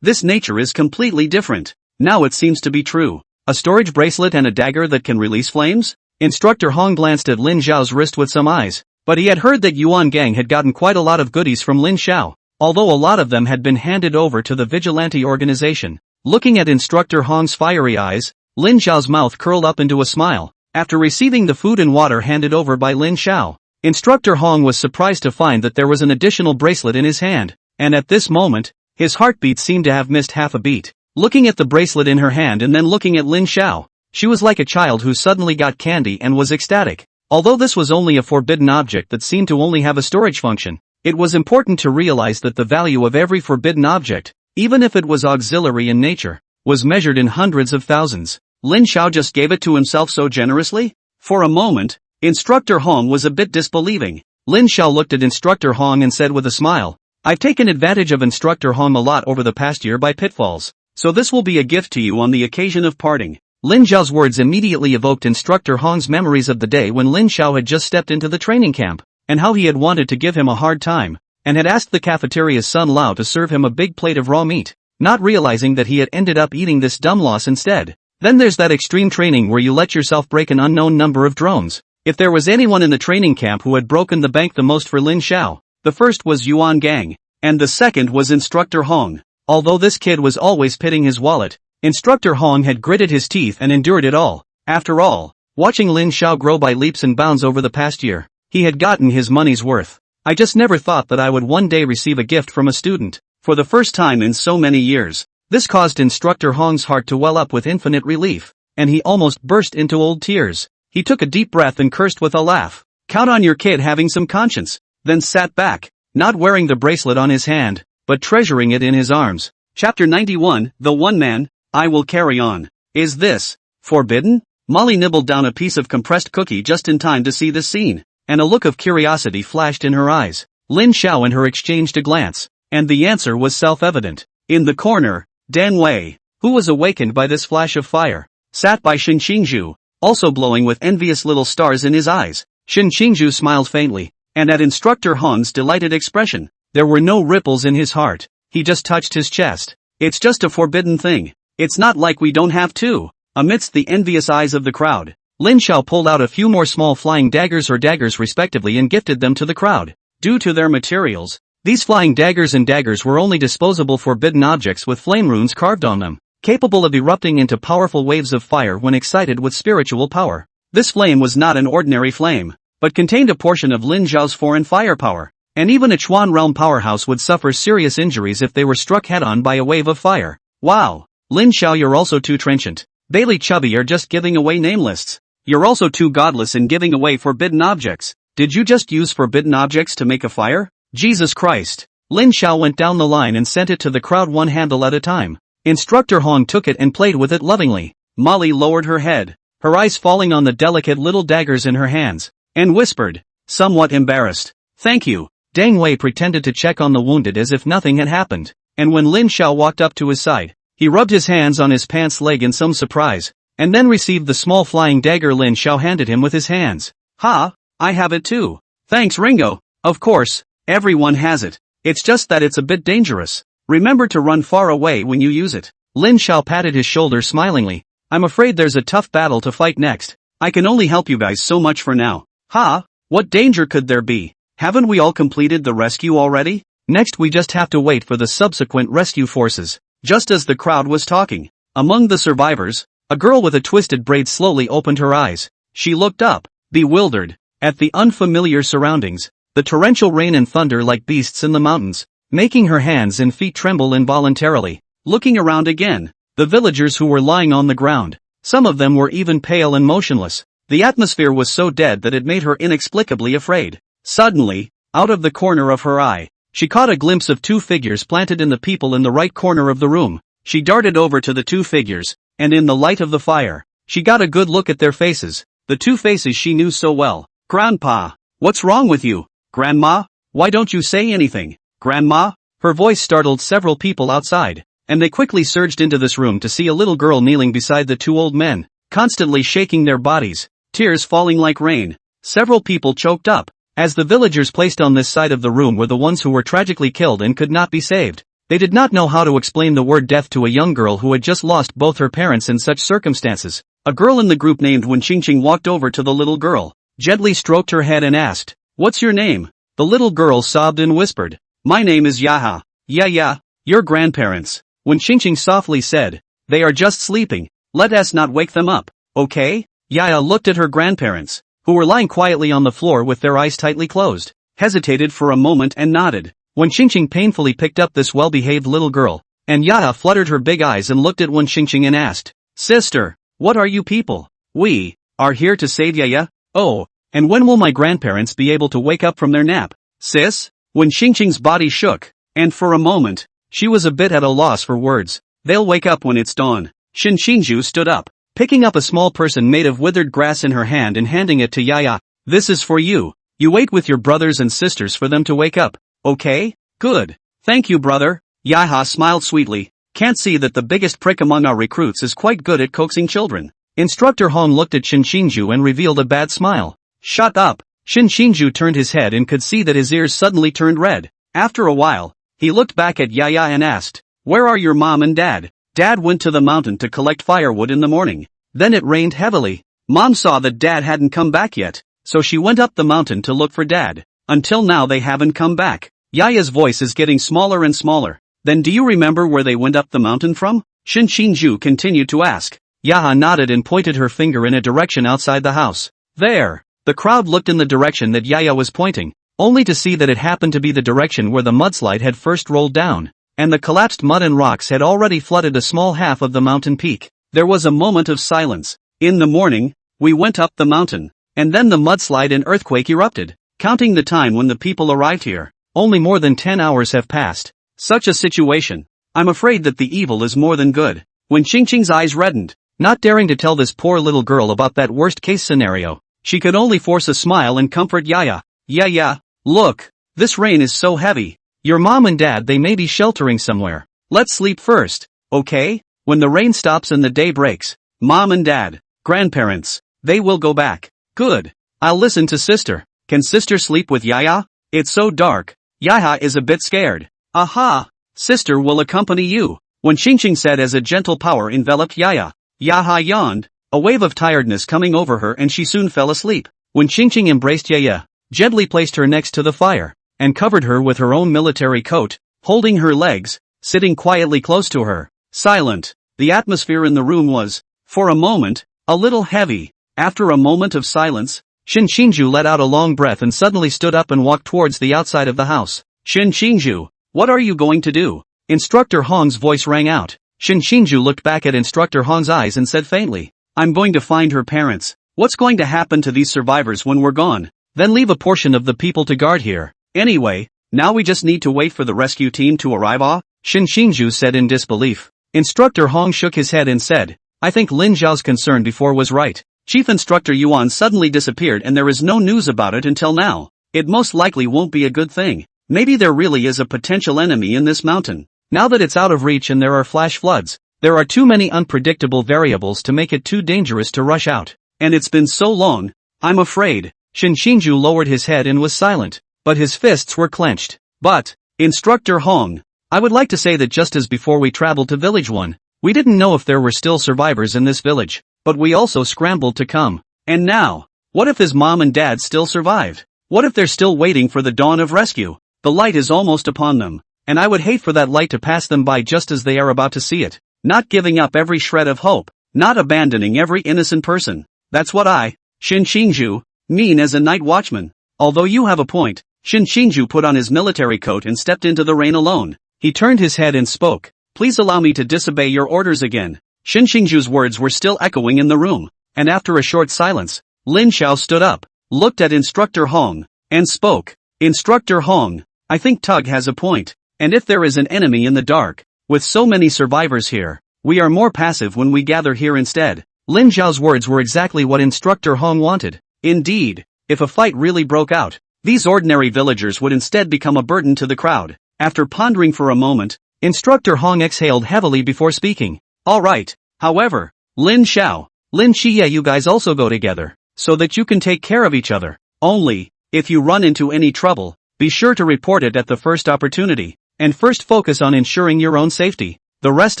This nature is completely different. Now it seems to be true. A storage bracelet and a dagger that can release flames? Instructor Hong glanced at Lin Zhao's wrist with some eyes, but he had heard that Yuan Gang had gotten quite a lot of goodies from Lin Xiao, although a lot of them had been handed over to the vigilante organization. Looking at Instructor Hong's fiery eyes, Lin Xiao's mouth curled up into a smile. After receiving the food and water handed over by Lin Xiao, Instructor Hong was surprised to find that there was an additional bracelet in his hand, and at this moment, His heartbeat seemed to have missed half a beat. Looking at the bracelet in her hand and then looking at Lin Xiao, she was like a child who suddenly got candy and was ecstatic. Although this was only a forbidden object that seemed to only have a storage function, it was important to realize that the value of every forbidden object, even if it was auxiliary in nature, was measured in hundreds of thousands. Lin Xiao just gave it to himself so generously? For a moment, Instructor Hong was a bit disbelieving. Lin Xiao looked at Instructor Hong and said with a smile, "I've taken advantage of Instructor Hong a lot over the past year by pitfalls, so this will be a gift to you on the occasion of parting." Lin Xiao's words immediately evoked Instructor Hong's memories of the day when Lin Xiao had just stepped into the training camp, and how he had wanted to give him a hard time, and had asked the cafeteria's Sun Lao to serve him a big plate of raw meat, not realizing that he had ended up eating this dumb loss instead. Then there's that extreme training where you let yourself break an unknown number of drones. If there was anyone in the training camp who had broken the bank the most for Lin Xiao, the first was Yuan Gang, and the second was Instructor Hong. Although this kid was always pitting his wallet, Instructor Hong had gritted his teeth and endured it all. After all, watching Lin Xiao grow by leaps and bounds over the past year, he had gotten his money's worth. I just never thought that I would one day receive a gift from a student, for the first time in so many years. This caused Instructor Hong's heart to well up with infinite relief, and he almost burst into old tears. He took a deep breath and cursed with a laugh. Count on your kid having some conscience, then sat back, not wearing the bracelet on his hand, but treasuring it in his arms. Chapter 91, The One Man, I Will Carry On. Is this forbidden? Molly nibbled down a piece of compressed cookie just in time to see this scene, and a look of curiosity flashed in her eyes. Lin Xiao and her exchanged a glance, and the answer was self-evident. In the corner, Dan Wei, who was awakened by this flash of fire, sat by Shen Qingzhu, also glowing with envious little stars in his eyes. Shen Qingzhu smiled faintly, and at Instructor Hong's delighted expression, there were no ripples in his heart. He just touched his chest. It's just a forbidden thing. It's not like we don't have to. Amidst the envious eyes of the crowd, Lin Xiao pulled out a few more small flying daggers or daggers respectively and gifted them to the crowd. Due to their materials, these flying daggers and daggers were only disposable forbidden objects with flame runes carved on them, capable of erupting into powerful waves of fire when excited with spiritual power. This flame was not an ordinary flame, but contained a portion of Lin Xiao's foreign firepower, and even a Chuan realm powerhouse would suffer serious injuries if they were struck head-on by a wave of fire. Wow! Lin Xiao, you're also too trenchant. Bailey Chubby are just giving away name lists. You're also too godless in giving away forbidden objects. Did you just use forbidden objects to make a fire? Jesus Christ! Lin Xiao went down the line and sent it to the crowd one handle at a time. Instructor Hong took it and played with it lovingly. Molly lowered her head, her eyes falling on the delicate little daggers in her hands, and whispered, somewhat embarrassed, "Thank you." Deng Wei pretended to check on the wounded as if nothing had happened, and when Lin Xiao walked up to his side, he rubbed his hands on his pants leg in some surprise, and then received the small flying dagger Lin Xiao handed him with his hands. "Ha, I have it too." "Thanks, Ringo." "Of course, everyone has it. It's just that it's a bit dangerous. Remember to run far away when you use it." Lin Xiao patted his shoulder smilingly. "I'm afraid there's a tough battle to fight next. I can only help you guys so much for now." "Ha, what danger could there be? Haven't we all completed the rescue already? Next we just have to wait for the subsequent rescue forces." Just as the crowd was talking, among the survivors, a girl with a twisted braid slowly opened her eyes. She looked up, bewildered, at the unfamiliar surroundings, the torrential rain and thunder like beasts in the mountains, making her hands and feet tremble involuntarily. Looking around again, the villagers who were lying on the ground, some of them were even pale and motionless. The atmosphere was so dead that it made her inexplicably afraid. Suddenly, out of the corner of her eye, she caught a glimpse of two figures planted in the people in the right corner of the room. She darted over to the two figures, and in the light of the fire, she got a good look at their faces, the two faces she knew so well. "Grandpa, what's wrong with you? Grandma, why don't you say anything? Grandma?" Her voice startled several people outside, and they quickly surged into this room to see a little girl kneeling beside the two old men, constantly shaking their bodies, tears falling like rain. Several people choked up, as the villagers placed on this side of the room were the ones who were tragically killed and could not be saved. They did not know how to explain the word death to a young girl who had just lost both her parents in such circumstances. A girl in the group named Wen Qingqing walked over to the little girl, gently stroked her head and asked, "What's your name?" The little girl sobbed and whispered, "My name is Yaha." "Yeah, your grandparents," Wen Qingqing softly said. "They are just sleeping. Let us not wake them up, okay?" Yaya looked at her grandparents, who were lying quietly on the floor with their eyes tightly closed, hesitated for a moment and nodded. Wen Qingqing painfully picked up this well-behaved little girl, and Yaya fluttered her big eyes and looked at Wen Qingqing and asked, "Sister, what are you people? We are here to save Yaya. Oh, and when will my grandparents be able to wake up from their nap? Sis?" Wen Qingqing's body shook, and for a moment, she was a bit at a loss for words. "They'll wake up when it's dawn." Shin Xingju stood up, picking up a small person made of withered grass in her hand and handing it to Yaya. "This is for you. You wait with your brothers and sisters for them to wake up. Okay? Good. Thank you, brother." Yaya smiled sweetly. "Can't see that the biggest prick among our recruits is quite good at coaxing children." Instructor Hong looked at Shin Xingju and revealed a bad smile. "Shut up." Shin Xingju turned his head and could see that his ears suddenly turned red. After a while, he looked back at Yaya and asked, "Where are your mom and dad?" "Dad went to the mountain to collect firewood in the morning. Then it rained heavily. Mom saw that Dad hadn't come back yet, so she went up the mountain to look for Dad. Until now they haven't come back." Yaya's voice is getting smaller and smaller. "Then do you remember where they went up the mountain from?" Shin Xingju continued to ask. Yaya nodded and pointed her finger in a direction outside the house. "There." The crowd looked in the direction that Yaya was pointing, only to see that it happened to be the direction where the mudslide had first rolled down, and the collapsed mud and rocks had already flooded a small half of the mountain peak. There was a moment of silence. "In the morning, we went up the mountain, and then the mudslide and earthquake erupted. Counting the time when the people arrived here, only more than 10 hours have passed. Such a situation. I'm afraid that the evil is more than good." When Qingqing's eyes reddened, not daring to tell this poor little girl about that worst-case scenario, she could only force a smile and comfort Yaya. "Yaya, look, this rain is so heavy. Your mom and dad, they may be sheltering somewhere. Let's sleep first, okay? When the rain stops and the day breaks, mom and dad, grandparents, they will go back." "Good. I'll listen to sister. Can sister sleep with Yaya? It's so dark. Yaya is a bit scared." "Aha! Sister will accompany you," Wen Qingqing said as a gentle power enveloped Yaya. Yaya yawned, a wave of tiredness coming over her, and she soon fell asleep. Wen Qingqing embraced Yaya, gently placed her next to the fire, and covered her with her own military coat, holding her legs, sitting quietly close to her. Silent. The atmosphere in the room was, for a moment, a little heavy. After a moment of silence, Shin Xingju let out a long breath and suddenly stood up and walked towards the outside of the house. "Shin Xingju, what are you going to do?" Instructor Hong's voice rang out. Shin Xingju looked back at Instructor Hong's eyes and said faintly, "I'm going to find her parents." "What's going to happen to these survivors when we're gone?" "Then leave a portion of the people to guard here. Anyway, now we just need to wait for the rescue team to arrive." Shin Xingju said in disbelief. Instructor Hong shook his head and said, "I think Lin Zhao's concern before was right. Chief Instructor Yuan suddenly disappeared and there is no news about it until now. It most likely won't be a good thing. Maybe there really is a potential enemy in this mountain. Now that it's out of reach and there are flash floods, there are too many unpredictable variables to make it too dangerous to rush out. And it's been so long, I'm afraid." Shin Xingju lowered his head and was silent, but his fists were clenched. "But, Instructor Hong, I would like to say that just as before we traveled to Village 1, we didn't know if there were still survivors in this village, but we also scrambled to come. And now, what if his mom and dad still survived? What if they're still waiting for the dawn of rescue? The light is almost upon them, and I would hate for that light to pass them by just as they are about to see it. Not giving up every shred of hope, not abandoning every innocent person. That's what I, Shin Xingju, mean as a night watchman." "Although you have a point." Shin Xingju put on his military coat and stepped into the rain alone. He turned his head and spoke, "Please allow me to disobey your orders again." Shin Xingju's words were still echoing in the room, and after a short silence, Lin Xiao stood up, looked at Instructor Hong, and spoke. "Instructor Hong, I think Tug has a point. And if there is an enemy in the dark, with so many survivors here, we are more passive when we gather here instead." Lin Xiao's words were exactly what Instructor Hong wanted. Indeed, if a fight really broke out, these ordinary villagers would instead become a burden to the crowd. After pondering for a moment, Instructor Hong exhaled heavily before speaking. "All right, however, Lin Xiao, Lin Xie, you guys also go together, so that you can take care of each other. Only, if you run into any trouble, be sure to report it at the first opportunity, and first focus on ensuring your own safety. The rest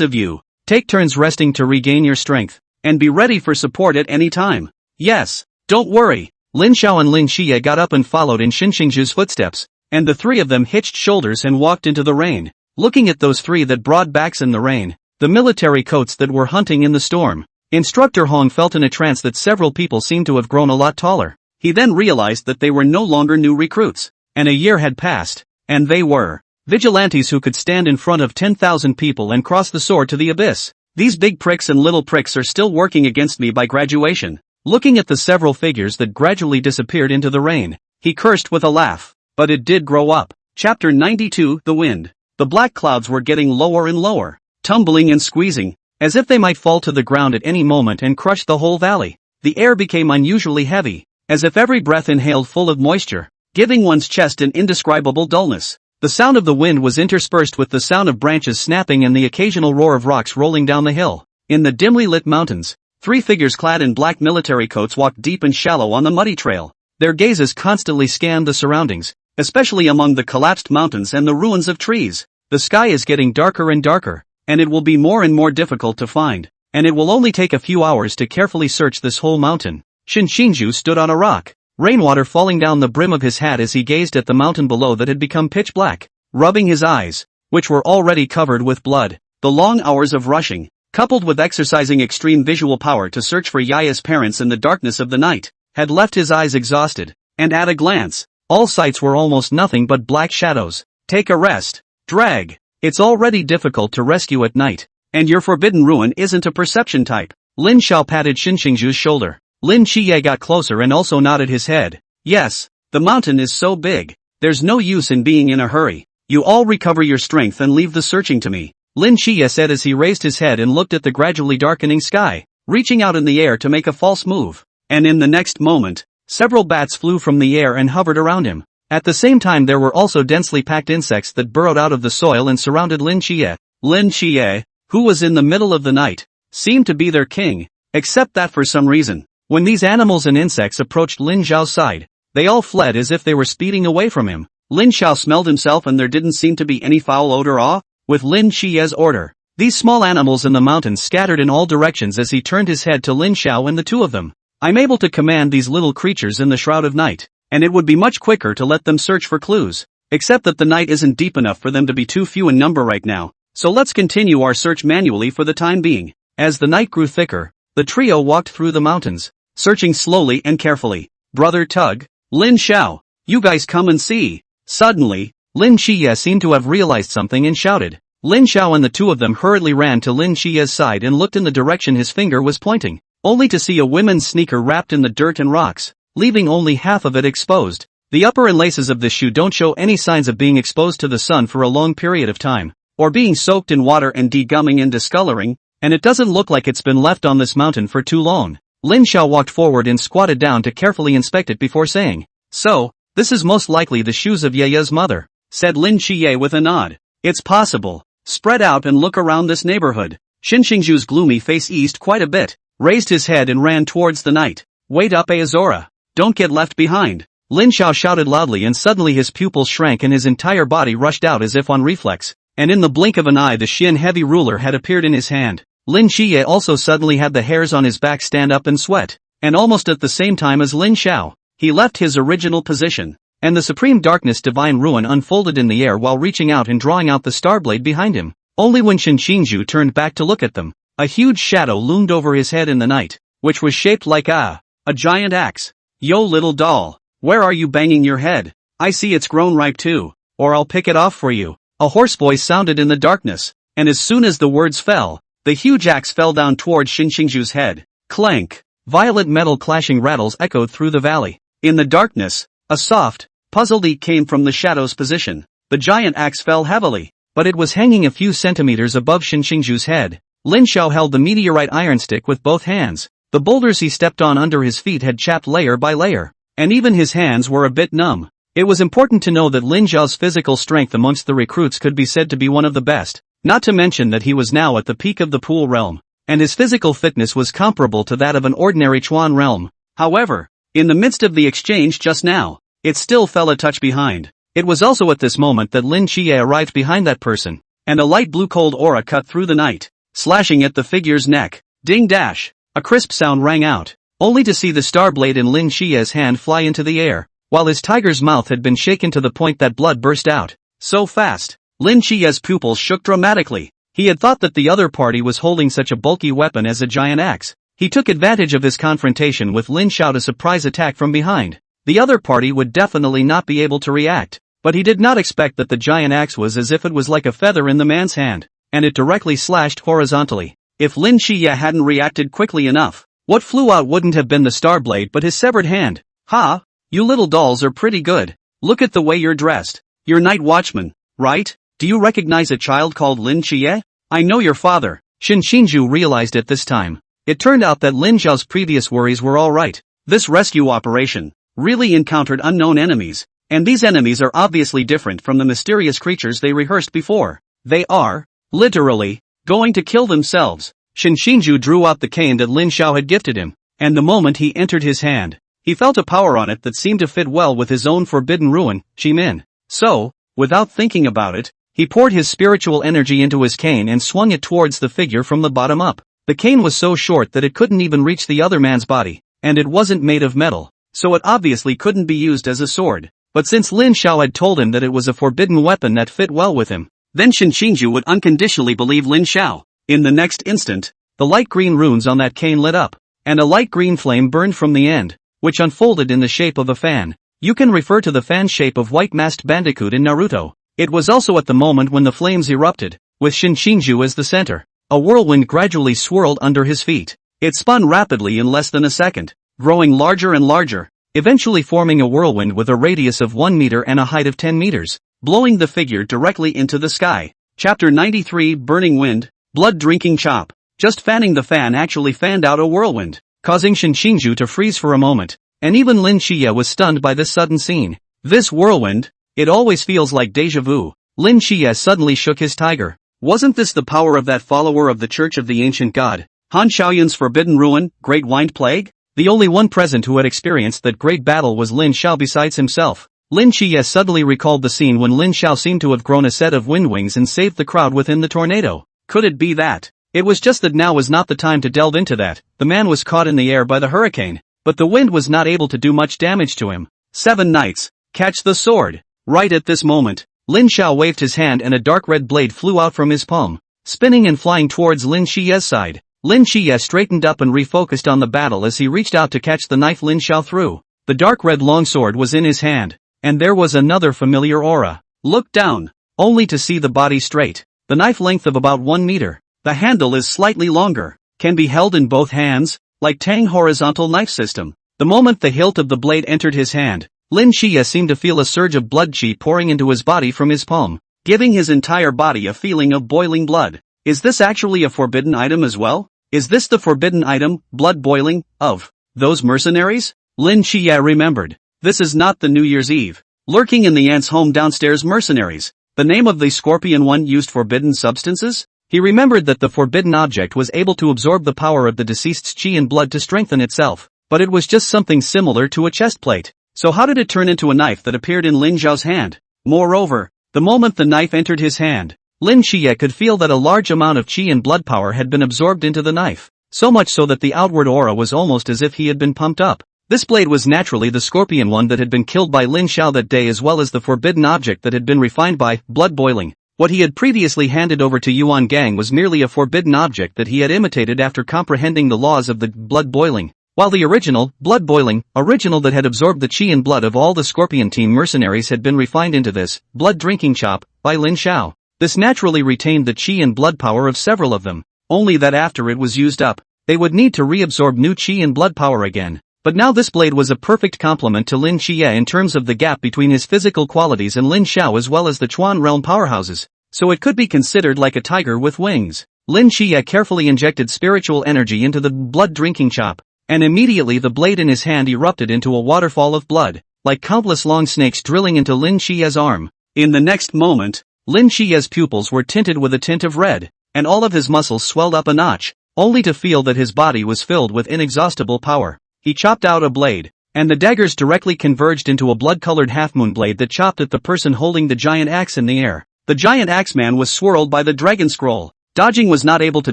of you, take turns resting to regain your strength, and be ready for support at any time." "Yes, don't worry." Lin Xiao and Lin Xie got up and followed in Shin Xingju's footsteps, and the three of them hitched shoulders and walked into the rain. Looking at those three that broad backs in the rain, the military coats that were hunting in the storm, Instructor Hong felt in a trance that several people seemed to have grown a lot taller. He then realized that they were no longer new recruits, and a year had passed. And they were vigilantes who could stand in front of 10,000 people and cross the sword to the abyss. These big pricks and little pricks are still working against me by graduation. Looking at the several figures that gradually disappeared into the rain, he cursed with a laugh. But it did grow up. Chapter 92, The Wind. The black clouds were getting lower and lower, tumbling and squeezing, as if they might fall to the ground at any moment and crush the whole valley. The air became unusually heavy, as if every breath inhaled full of moisture, giving one's chest an indescribable dullness. The sound of the wind was interspersed with the sound of branches snapping and the occasional roar of rocks rolling down the hill. In the dimly lit mountains, 3 figures clad in black military coats walked deep and shallow on the muddy trail. Their gazes constantly scanned the surroundings, especially among the collapsed mountains and the ruins of trees. The sky is getting darker and darker, and it will be more and more difficult to find, and it will only take a few hours to carefully search this whole mountain. Shinshiju stood on a rock, rainwater falling down the brim of his hat as he gazed at the mountain below that had become pitch black, rubbing his eyes, which were already covered with blood. The long hours of rushing, coupled with exercising extreme visual power to search for Yaya's parents in the darkness of the night, had left his eyes exhausted, and at a glance, all sights were almost nothing but black shadows. Take a rest. Drag. It's already difficult to rescue at night, and your forbidden ruin isn't a perception type. Lin Xiao patted Shinshingju's shoulder. Lin Qiye got closer and also nodded his head. Yes, the mountain is so big, there's no use in being in a hurry. You all recover your strength and leave the searching to me, Lin Qiye said as he raised his head and looked at the gradually darkening sky, reaching out in the air to make a false move. And in the next moment, several bats flew from the air and hovered around him. At the same time there were also densely packed insects that burrowed out of the soil and surrounded Lin Qiye. Lin Qiye, who was in the middle of the night, seemed to be their king, except that for some reason, when these animals and insects approached Lin Xiao's side, they all fled as if they were speeding away from him. Lin Xiao smelled himself and there didn't seem to be any foul odor. With Lin Qiye's order, these small animals in the mountains scattered in all directions as he turned his head to Lin Xiao and the two of them. I'm able to command these little creatures in the shroud of night, and it would be much quicker to let them search for clues, except that the night isn't deep enough for them to be too few in number right now, so let's continue our search manually for the time being. As the night grew thicker, the trio walked through the mountains, searching slowly and carefully. Brother Tug, Lin Xiao, you guys come and see. Suddenly, Lin Qiye seemed to have realized something and shouted. Lin Xiao and the two of them hurriedly ran to Lin Qiye's side and looked in the direction his finger was pointing, only to see a women's sneaker wrapped in the dirt and rocks, leaving only half of it exposed. The upper and laces of this shoe don't show any signs of being exposed to the sun for a long period of time, or being soaked in water and degumming and discoloring, and it doesn't look like it's been left on this mountain for too long. Lin Xiao walked forward and squatted down to carefully inspect it before saying, "So, this is most likely the shoes of Yaya's mother," said Lin Qiye with a nod. "It's possible. Spread out and look around this neighborhood." Shinshingju's gloomy face eased quite a bit, raised his head and ran towards the night. "Wait up, Azora. Don't get left behind." Lin Xiao shouted loudly and suddenly his pupils shrank and his entire body rushed out as if on reflex, and in the blink of an eye the Xin heavy ruler had appeared in his hand. Lin Qiye also suddenly had the hairs on his back stand up and sweat, and almost at the same time as Lin Xiao, he left his original position, and the supreme darkness divine ruin unfolded in the air while reaching out and drawing out the starblade behind him. Only when Shinshingju turned back to look at them, a huge shadow loomed over his head in the night, which was shaped like a giant axe. "Yo little doll, where are you banging your head? I see it's grown ripe too, or I'll pick it off for you." A hoarse voice sounded in the darkness, and as soon as the words fell, the huge axe fell down towards Shinshingju's head. Clank! Violent metal clashing rattles echoed through the valley. In the darkness, a soft, puzzled eek came from the shadow's position. The giant axe fell heavily, but it was hanging a few centimeters above Shinshingju's head. Lin Xiao held the meteorite iron stick with both hands. The boulders he stepped on under his feet had chapped layer by layer, and even his hands were a bit numb. It was important to know that Lin Xiao's physical strength amongst the recruits could be said to be one of the best, not to mention that he was now at the peak of the Pool realm, and his physical fitness was comparable to that of an ordinary Chuan realm. However, in the midst of the exchange just now, it still fell a touch behind. It was also at this moment that Lin Qiye arrived behind that person, and a light blue cold aura cut through the night, slashing at the figure's neck. Ding dash! A crisp sound rang out, only to see the star blade in Lin Qiye's hand fly into the air, while his tiger's mouth had been shaken to the point that blood burst out. So fast! Lin Qiye's pupils shook dramatically. He had thought that the other party was holding such a bulky weapon as a giant axe. He took advantage of his confrontation with Lin Xiao to surprise attack from behind. The other party would definitely not be able to react. But he did not expect that the giant axe was as if it was like a feather in the man's hand, and it directly slashed horizontally. If Lin Qiye hadn't reacted quickly enough, what flew out wouldn't have been the star blade but his severed hand. Ha! You little dolls are pretty good. Look at the way you're dressed. You're night watchman, right? Do you recognize a child called Lin Qiye? I know your father. Shin Xinju realized it this time. It turned out that Lin Zhao's previous worries were alright. This rescue operation really encountered unknown enemies, and these enemies are obviously different from the mysterious creatures they rehearsed before. They are, literally, going to kill themselves. Shin Xinju drew out the cane that Lin Xiao had gifted him, and the moment he entered his hand, he felt a power on it that seemed to fit well with his own forbidden ruin, Shimin. So, without thinking about it, he poured his spiritual energy into his cane and swung it towards the figure from the bottom up. The cane was so short that it couldn't even reach the other man's body, and it wasn't made of metal, so it obviously couldn't be used as a sword. But since Lin Xiao had told him that it was a forbidden weapon that fit well with him, then Shin Xinju would unconditionally believe Lin Xiao. In the next instant, the light green runes on that cane lit up, and a light green flame burned from the end, which unfolded in the shape of a fan. You can refer to the fan shape of White-Masked Bandicoot in Naruto. It was also at the moment when the flames erupted, with Shin Xinju as the center. A whirlwind gradually swirled under his feet. It spun rapidly in less than a second, growing larger and larger, eventually forming a whirlwind with a radius of 1 meter and a height of 10 meters, blowing the figure directly into the sky. Chapter 93 Burning Wind, Blood-Drinking Chop. Just fanning the fan actually fanned out a whirlwind, causing Shin Xinju to freeze for a moment, and even Lin Qiye was stunned by this sudden scene. This whirlwind, it always feels like déjà vu. Lin Qiye suddenly shook his tiger. Wasn't this the power of that follower of the Church of the Ancient God, Han Xiaoyun's forbidden ruin, Great Wind Plague? The only one present who had experienced that great battle was Lin Xiao besides himself. Lin Qiye suddenly recalled the scene when Lin Xiao seemed to have grown a set of wind wings and saved the crowd within the tornado. Could it be that? It was just that now was not the time to delve into that. The man was caught in the air by the hurricane, but the wind was not able to do much damage to him. 7 Knights, catch the sword. Right at this moment, Lin Xiao waved his hand and a dark red blade flew out from his palm, spinning and flying towards Lin Qiye's side. Lin Qiye straightened up and refocused on the battle as he reached out to catch the knife Lin Xiao threw. The dark red longsword was in his hand, and there was another familiar aura. Look down, only to see the body straight. The knife length of about 1 meter. The handle is slightly longer, can be held in both hands, like Tang horizontal knife system. The moment the hilt of the blade entered his hand, Lin Qiye seemed to feel a surge of blood qi pouring into his body from his palm, giving his entire body a feeling of boiling blood. Is this actually a forbidden item as well? Is this the forbidden item, blood boiling, of those mercenaries? Lin Qiye remembered. This is not the New Year's Eve. Lurking in the ant's home downstairs mercenaries. The name of the scorpion one used forbidden substances? He remembered that the forbidden object was able to absorb the power of the deceased's qi and blood to strengthen itself, but it was just something similar to a chest plate. So how did it turn into a knife that appeared in Lin Zhao's hand? Moreover, the moment the knife entered his hand, Lin Qiye could feel that a large amount of qi and blood power had been absorbed into the knife, so much so that the outward aura was almost as if he had been pumped up. This blade was naturally the scorpion one that had been killed by Lin Xiao that day, as well as the forbidden object that had been refined by blood boiling. What he had previously handed over to Yuan Gang was merely a forbidden object that he had imitated after comprehending the laws of the blood boiling, while the original, blood boiling, original that had absorbed the qi and blood of all the Scorpion Team mercenaries had been refined into this, blood drinking chop, by Lin Xiao. This naturally retained the qi and blood power of several of them, only that after it was used up, they would need to reabsorb new qi and blood power again. But now this blade was a perfect complement to Lin Qiye in terms of the gap between his physical qualities and Lin Xiao as well as the Chuan realm powerhouses, so it could be considered like a tiger with wings. Lin Qiye carefully injected spiritual energy into the blood-drinking chop, and immediately the blade in his hand erupted into a waterfall of blood, like countless long snakes drilling into Lin Qiye's arm. In the next moment, Lin Qiye's pupils were tinted with a tint of red, and all of his muscles swelled up a notch, only to feel that his body was filled with inexhaustible power. He chopped out a blade, and the daggers directly converged into a blood-colored half-moon blade that chopped at the person holding the giant axe in the air. The giant axeman was swirled by the dragon scroll. Dodging was not able to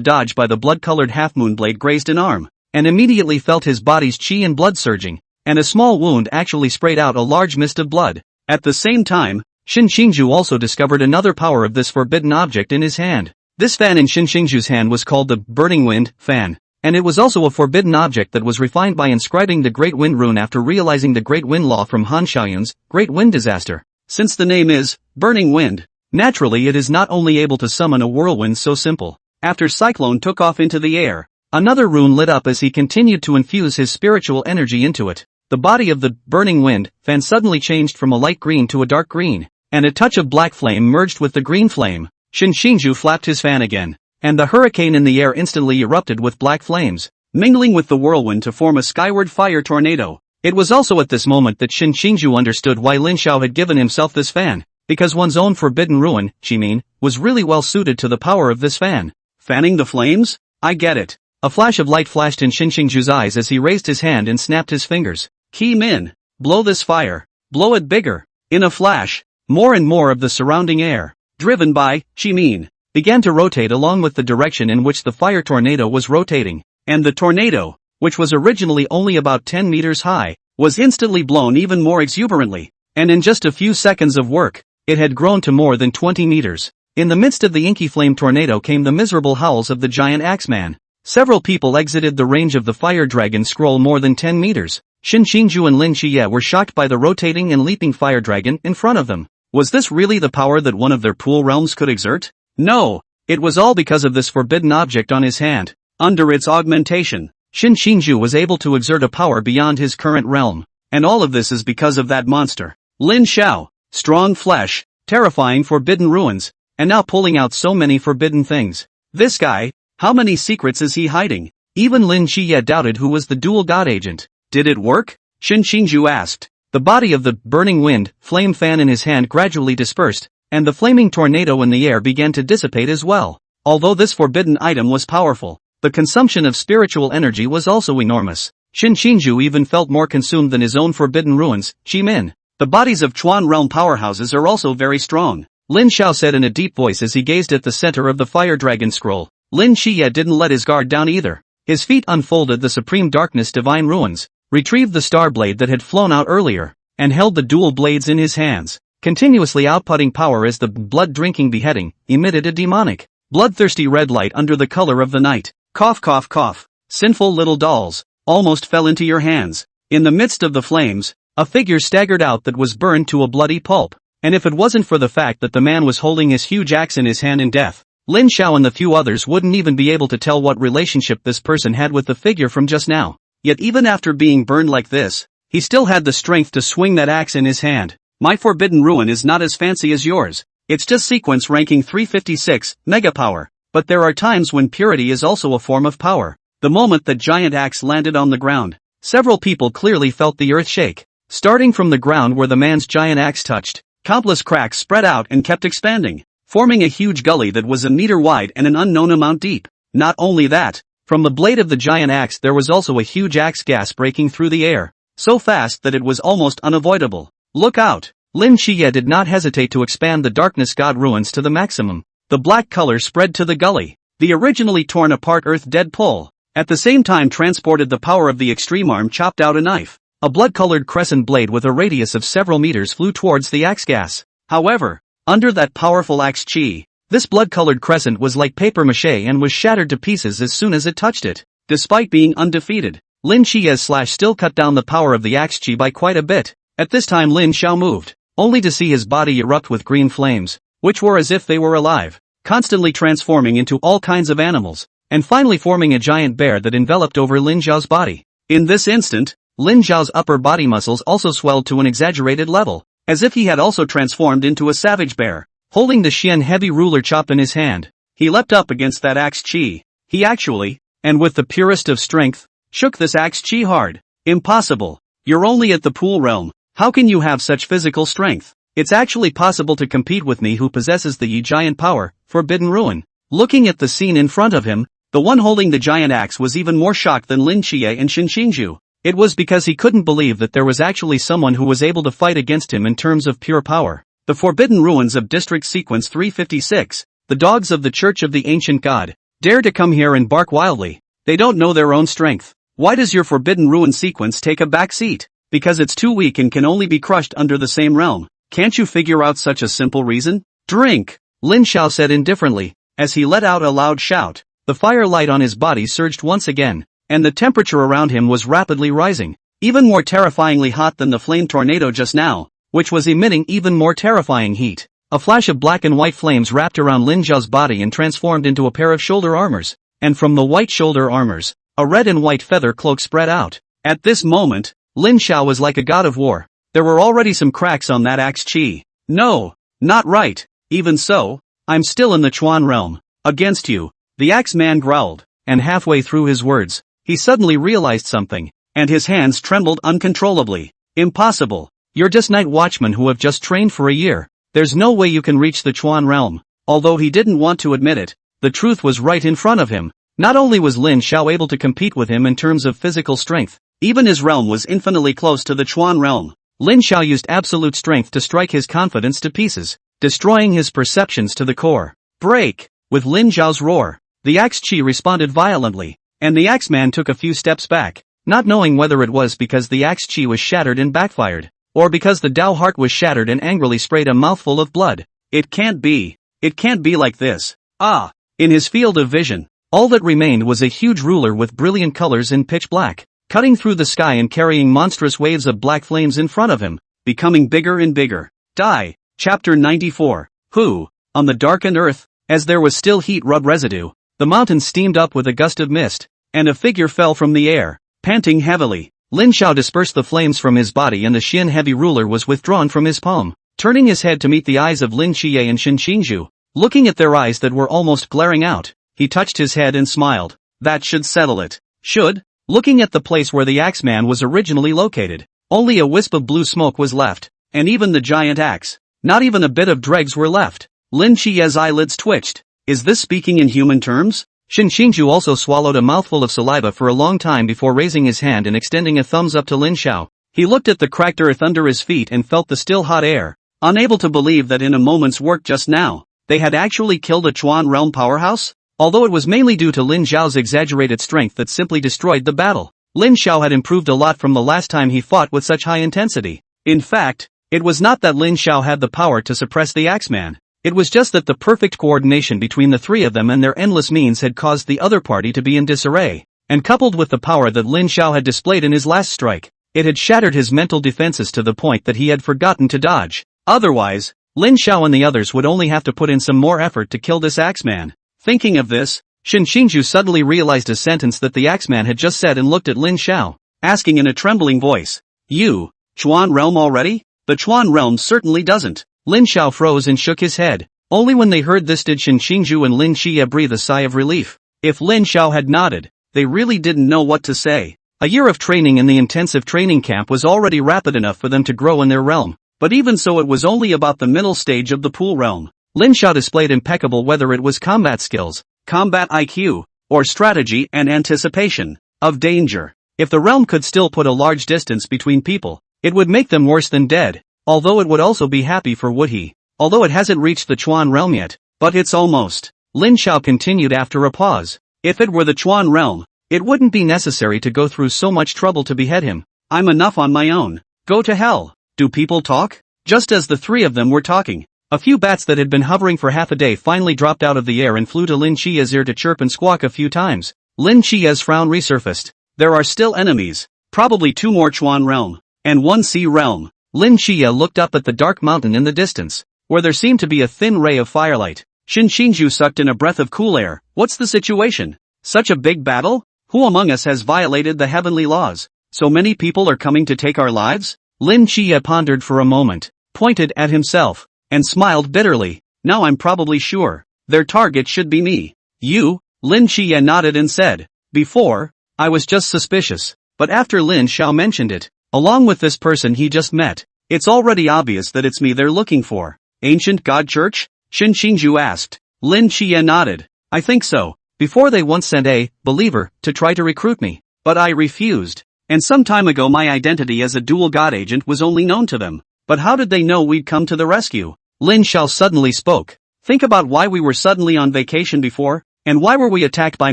dodge by the blood-colored half-moon blade grazed an arm, and immediately felt his body's qi and blood surging, and a small wound actually sprayed out a large mist of blood. At the same time, Shin Xingju also discovered another power of this forbidden object in his hand. This fan in Shin Xingju's hand was called the Burning Wind fan, and it was also a forbidden object that was refined by inscribing the Great Wind rune after realizing the Great Wind law from Han Xiaoyun's Great Wind Disaster. Since the name is Burning Wind, naturally it is not only able to summon a whirlwind so simple. After Cyclone took off into the air, another rune lit up as he continued to infuse his spiritual energy into it. The body of the Burning Wind fan suddenly changed from a light green to a dark green, and a touch of black flame merged with the green flame. Shinshinju flapped his fan again, and the hurricane in the air instantly erupted with black flames, mingling with the whirlwind to form a skyward fire tornado. It was also at this moment that Shinshinju understood why Lin Xiao had given himself this fan, because one's own forbidden ruin, Shimin, was really well suited to the power of this fan. Fanning the flames? I get it. A flash of light flashed in Shinshinju's eyes as he raised his hand and snapped his fingers. Qi Min, blow this fire. Blow it bigger. In a flash, more and more of the surrounding air, driven by Shimin, began to rotate along with the direction in which the fire tornado was rotating, and the tornado, which was originally only about 10 meters high, was instantly blown even more exuberantly, and in just a few seconds of work, it had grown to more than 20 meters. In the midst of the inky flame tornado came the miserable howls of the giant axeman. Several people exited the range of the fire dragon scroll more than 10 meters. Shinshinju and Lin Xiye were shocked by the rotating and leaping fire dragon in front of them. Was this really the power that one of their pool realms could exert? No, it was all because of this forbidden object on his hand. Under its augmentation, Shinshinju was able to exert a power beyond his current realm. And all of this is because of that monster. Lin Xiao, strong flesh, terrifying forbidden ruins, and now pulling out so many forbidden things. This guy, how many secrets is he hiding? Even Lin Xiye doubted who was the dual god agent. Did it work? Shinshinju asked. The body of the burning wind flame fan in his hand gradually dispersed, and the flaming tornado in the air began to dissipate as well. Although this forbidden item was powerful, the consumption of spiritual energy was also enormous. Shinshinju even felt more consumed than his own forbidden ruins, Shimin. The bodies of Chuan realm powerhouses are also very strong, Lin Xiao said in a deep voice as he gazed at the center of the fire dragon scroll. Lin Xiye didn't let his guard down either. His feet unfolded the supreme darkness divine ruins, retrieved the star blade that had flown out earlier, and held the dual blades in his hands, continuously outputting power as the blood-drinking beheading emitted a demonic, bloodthirsty red light under the color of the night. Cough cough cough. Sinful little dolls, almost fell into your hands. In the midst of the flames, a figure staggered out that was burned to a bloody pulp, and if it wasn't for the fact that the man was holding his huge axe in his hand in death, Lin Xiao and the few others wouldn't even be able to tell what relationship this person had with the figure from just now. Yet even after being burned like this, he still had the strength to swing that axe in his hand. My forbidden ruin is not as fancy as yours. It's just sequence ranking 356, mega power. But there are times when purity is also a form of power. The moment that giant axe landed on the ground, several people clearly felt the earth shake. Starting from the ground where the man's giant axe touched, countless cracks spread out and kept expanding, forming a huge gully that was a meter wide and an unknown amount deep. Not only that, from the blade of the giant axe there was also a huge axe gas breaking through the air, so fast that it was almost unavoidable. Look out! Lin Xiye did not hesitate to expand the darkness god ruins to the maximum. The black color spread to the gully. The originally torn apart earth dead pole, at the same time transported the power of the extreme arm chopped out a knife. A blood-colored crescent blade with a radius of several meters flew towards the axe gas. However, under that powerful axe chi, this blood-colored crescent was like papier-mâché and was shattered to pieces as soon as it touched it. Despite being undefeated, Lin Xiye's slash still cut down the power of the axe chi by quite a bit. At this time Lin Xiao moved, only to see his body erupt with green flames, which were as if they were alive, constantly transforming into all kinds of animals, and finally forming a giant bear that enveloped over Lin Xiao's body. In this instant, Lin Xiao's upper body muscles also swelled to an exaggerated level, as if he had also transformed into a savage bear. Holding the Xian heavy ruler chop in his hand, he leapt up against that axe chi. He actually, and with the purest of strength, shook this axe chi hard. Impossible. You're only at the pool realm. How can you have such physical strength? It's actually possible to compete with me who possesses the Yi giant power, forbidden ruin. Looking at the scene in front of him, the one holding the giant axe was even more shocked than Lin Xiye and Shinshinju. It was because he couldn't believe that there was actually someone who was able to fight against him in terms of pure power. The forbidden ruins of District Sequence 356, the dogs of the Church of the Ancient God, dare to come here and bark wildly. They don't know their own strength. Why does your forbidden ruin sequence take a back seat? Because it's too weak and can only be crushed under the same realm. Can't you figure out such a simple reason? Drink! Lin Xiao said indifferently, as he let out a loud shout. The fire light on his body surged once again, and the temperature around him was rapidly rising, even more terrifyingly hot than the flame tornado just now. which was emitting even more terrifying heat. A flash of black and white flames wrapped around Lin Xiao's body and transformed into a pair of shoulder armors, and from the white shoulder armors, a red and white feather cloak spread out. At this moment, Lin Xiao was like a god of war. There were already some cracks on that axe chi. No, not right. Even so, I'm still in the Chuan realm. Against you, the axe man growled, and halfway through his words, he suddenly realized something, and his hands trembled uncontrollably. Impossible. You're just night watchmen who have just trained for a year. There's no way you can reach the Chuan realm. Although he didn't want to admit it, the truth was right in front of him. Not only was Lin Xiao able to compete with him in terms of physical strength, even his realm was infinitely close to the Chuan realm. Lin Xiao used absolute strength to strike his confidence to pieces, destroying his perceptions to the core. Break! With Lin Xiao's roar, the axe chi responded violently, and the axeman took a few steps back, not knowing whether it was because the axe chi was shattered and backfired, or because the Dao heart was shattered and angrily sprayed a mouthful of blood. It can't be. It can't be like this. Ah! In his field of vision, all that remained was a huge ruler with brilliant colors in pitch black, cutting through the sky and carrying monstrous waves of black flames in front of him, becoming bigger and bigger. Die. Chapter 94. Who? On the darkened earth, as there was still heat-rub residue, the mountain steamed up with a gust of mist, and a figure fell from the air, panting heavily. Lin Xiao dispersed the flames from his body and the Xian heavy ruler was withdrawn from his palm. Turning his head to meet the eyes of Lin Qiye and Shen Xingzhu, looking at their eyes that were almost glaring out, he touched his head and smiled. That should settle it. Should? Looking at the place where the axeman was originally located, only a wisp of blue smoke was left, and even the giant axe, not even a bit of dregs were left. Lin Qiye's eyelids twitched. Is this speaking in human terms? Shen Xingzhu also swallowed a mouthful of saliva for a long time before raising his hand and extending a thumbs up to Lin Xiao. He looked at the cracked earth under his feet and felt the still hot air, unable to believe that in a moment's work just now, they had actually killed a Chuan realm powerhouse? Although it was mainly due to Lin Xiao's exaggerated strength that simply destroyed the battle, Lin Xiao had improved a lot from the last time he fought with such high intensity. In fact, it was not that Lin Xiao had the power to suppress the axeman. It was just that the perfect coordination between the three of them and their endless means had caused the other party to be in disarray, and coupled with the power that Lin Xiao had displayed in his last strike, it had shattered his mental defenses to the point that he had forgotten to dodge. Otherwise, Lin Xiao and the others would only have to put in some more effort to kill this axeman. Thinking of this, Shen Xingzhu suddenly realized a sentence that the axeman had just said and looked at Lin Xiao, asking in a trembling voice, "You, Chuan realm already?" "The Chuan realm certainly doesn't." Lin Xiao froze and shook his head. Only when they heard this did Shen Xingzhu and Lin Qiye breathe a sigh of relief. If Lin Xiao had nodded, they really didn't know what to say. A year of training in the intensive training camp was already rapid enough for them to grow in their realm, but even so it was only about the middle stage of the pool realm. Lin Xiao displayed impeccable whether it was combat skills, combat IQ, or strategy and anticipation of danger. If the realm could still put a large distance between people, it would make them worse than dead. Although it would also be happy for Woodhee. Although it hasn't reached the Chuan realm yet, but it's almost. Lin Xiao continued after a pause. If it were the Chuan realm, it wouldn't be necessary to go through so much trouble to behead him. I'm enough on my own. Go to hell. Do people talk? Just as the three of them were talking, a few bats that had been hovering for half a day finally dropped out of the air and flew to Lin Qiye's ear to chirp and squawk a few times. Lin Qiye's frown resurfaced. There are still enemies. Probably 2 more Chuan realm, and 1 sea realm. Lin Qiye looked up at the dark mountain in the distance, where there seemed to be a thin ray of firelight. Shen Xingzhu sucked in a breath of cool air. What's the situation? Such a big battle? Who among us has violated the heavenly laws? So many people are coming to take our lives? Lin Qiye pondered for a moment, pointed at himself, and smiled bitterly. Now I'm probably sure. Their target should be me. You? Lin Qiye nodded and said. Before, I was just suspicious, but after Lin Xiao mentioned it, along with this person he just met, it's already obvious that it's me they're looking for. Ancient God Church? Shen Xingzhu asked. Lin Qiye nodded. I think so. Before they once sent a believer to try to recruit me, but I refused. And some time ago my identity as a dual god agent was only known to them. But how did they know we'd come to the rescue? Lin Xiao suddenly spoke. Think about why we were suddenly on vacation before, and why were we attacked by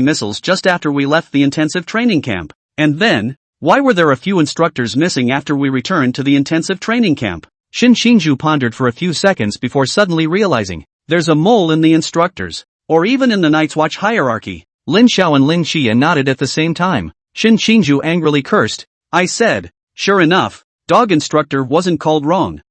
missiles just after we left the intensive training camp? And then, why were there a few instructors missing after we returned to the intensive training camp? Shen Xingzhu pondered for a few seconds before suddenly realizing, there's a mole in the instructors, or even in the Night's Watch hierarchy. Lin Xiao and Lin Qiye nodded at the same time. Shen Xingzhu angrily cursed. I said, sure enough, dog instructor wasn't called wrong.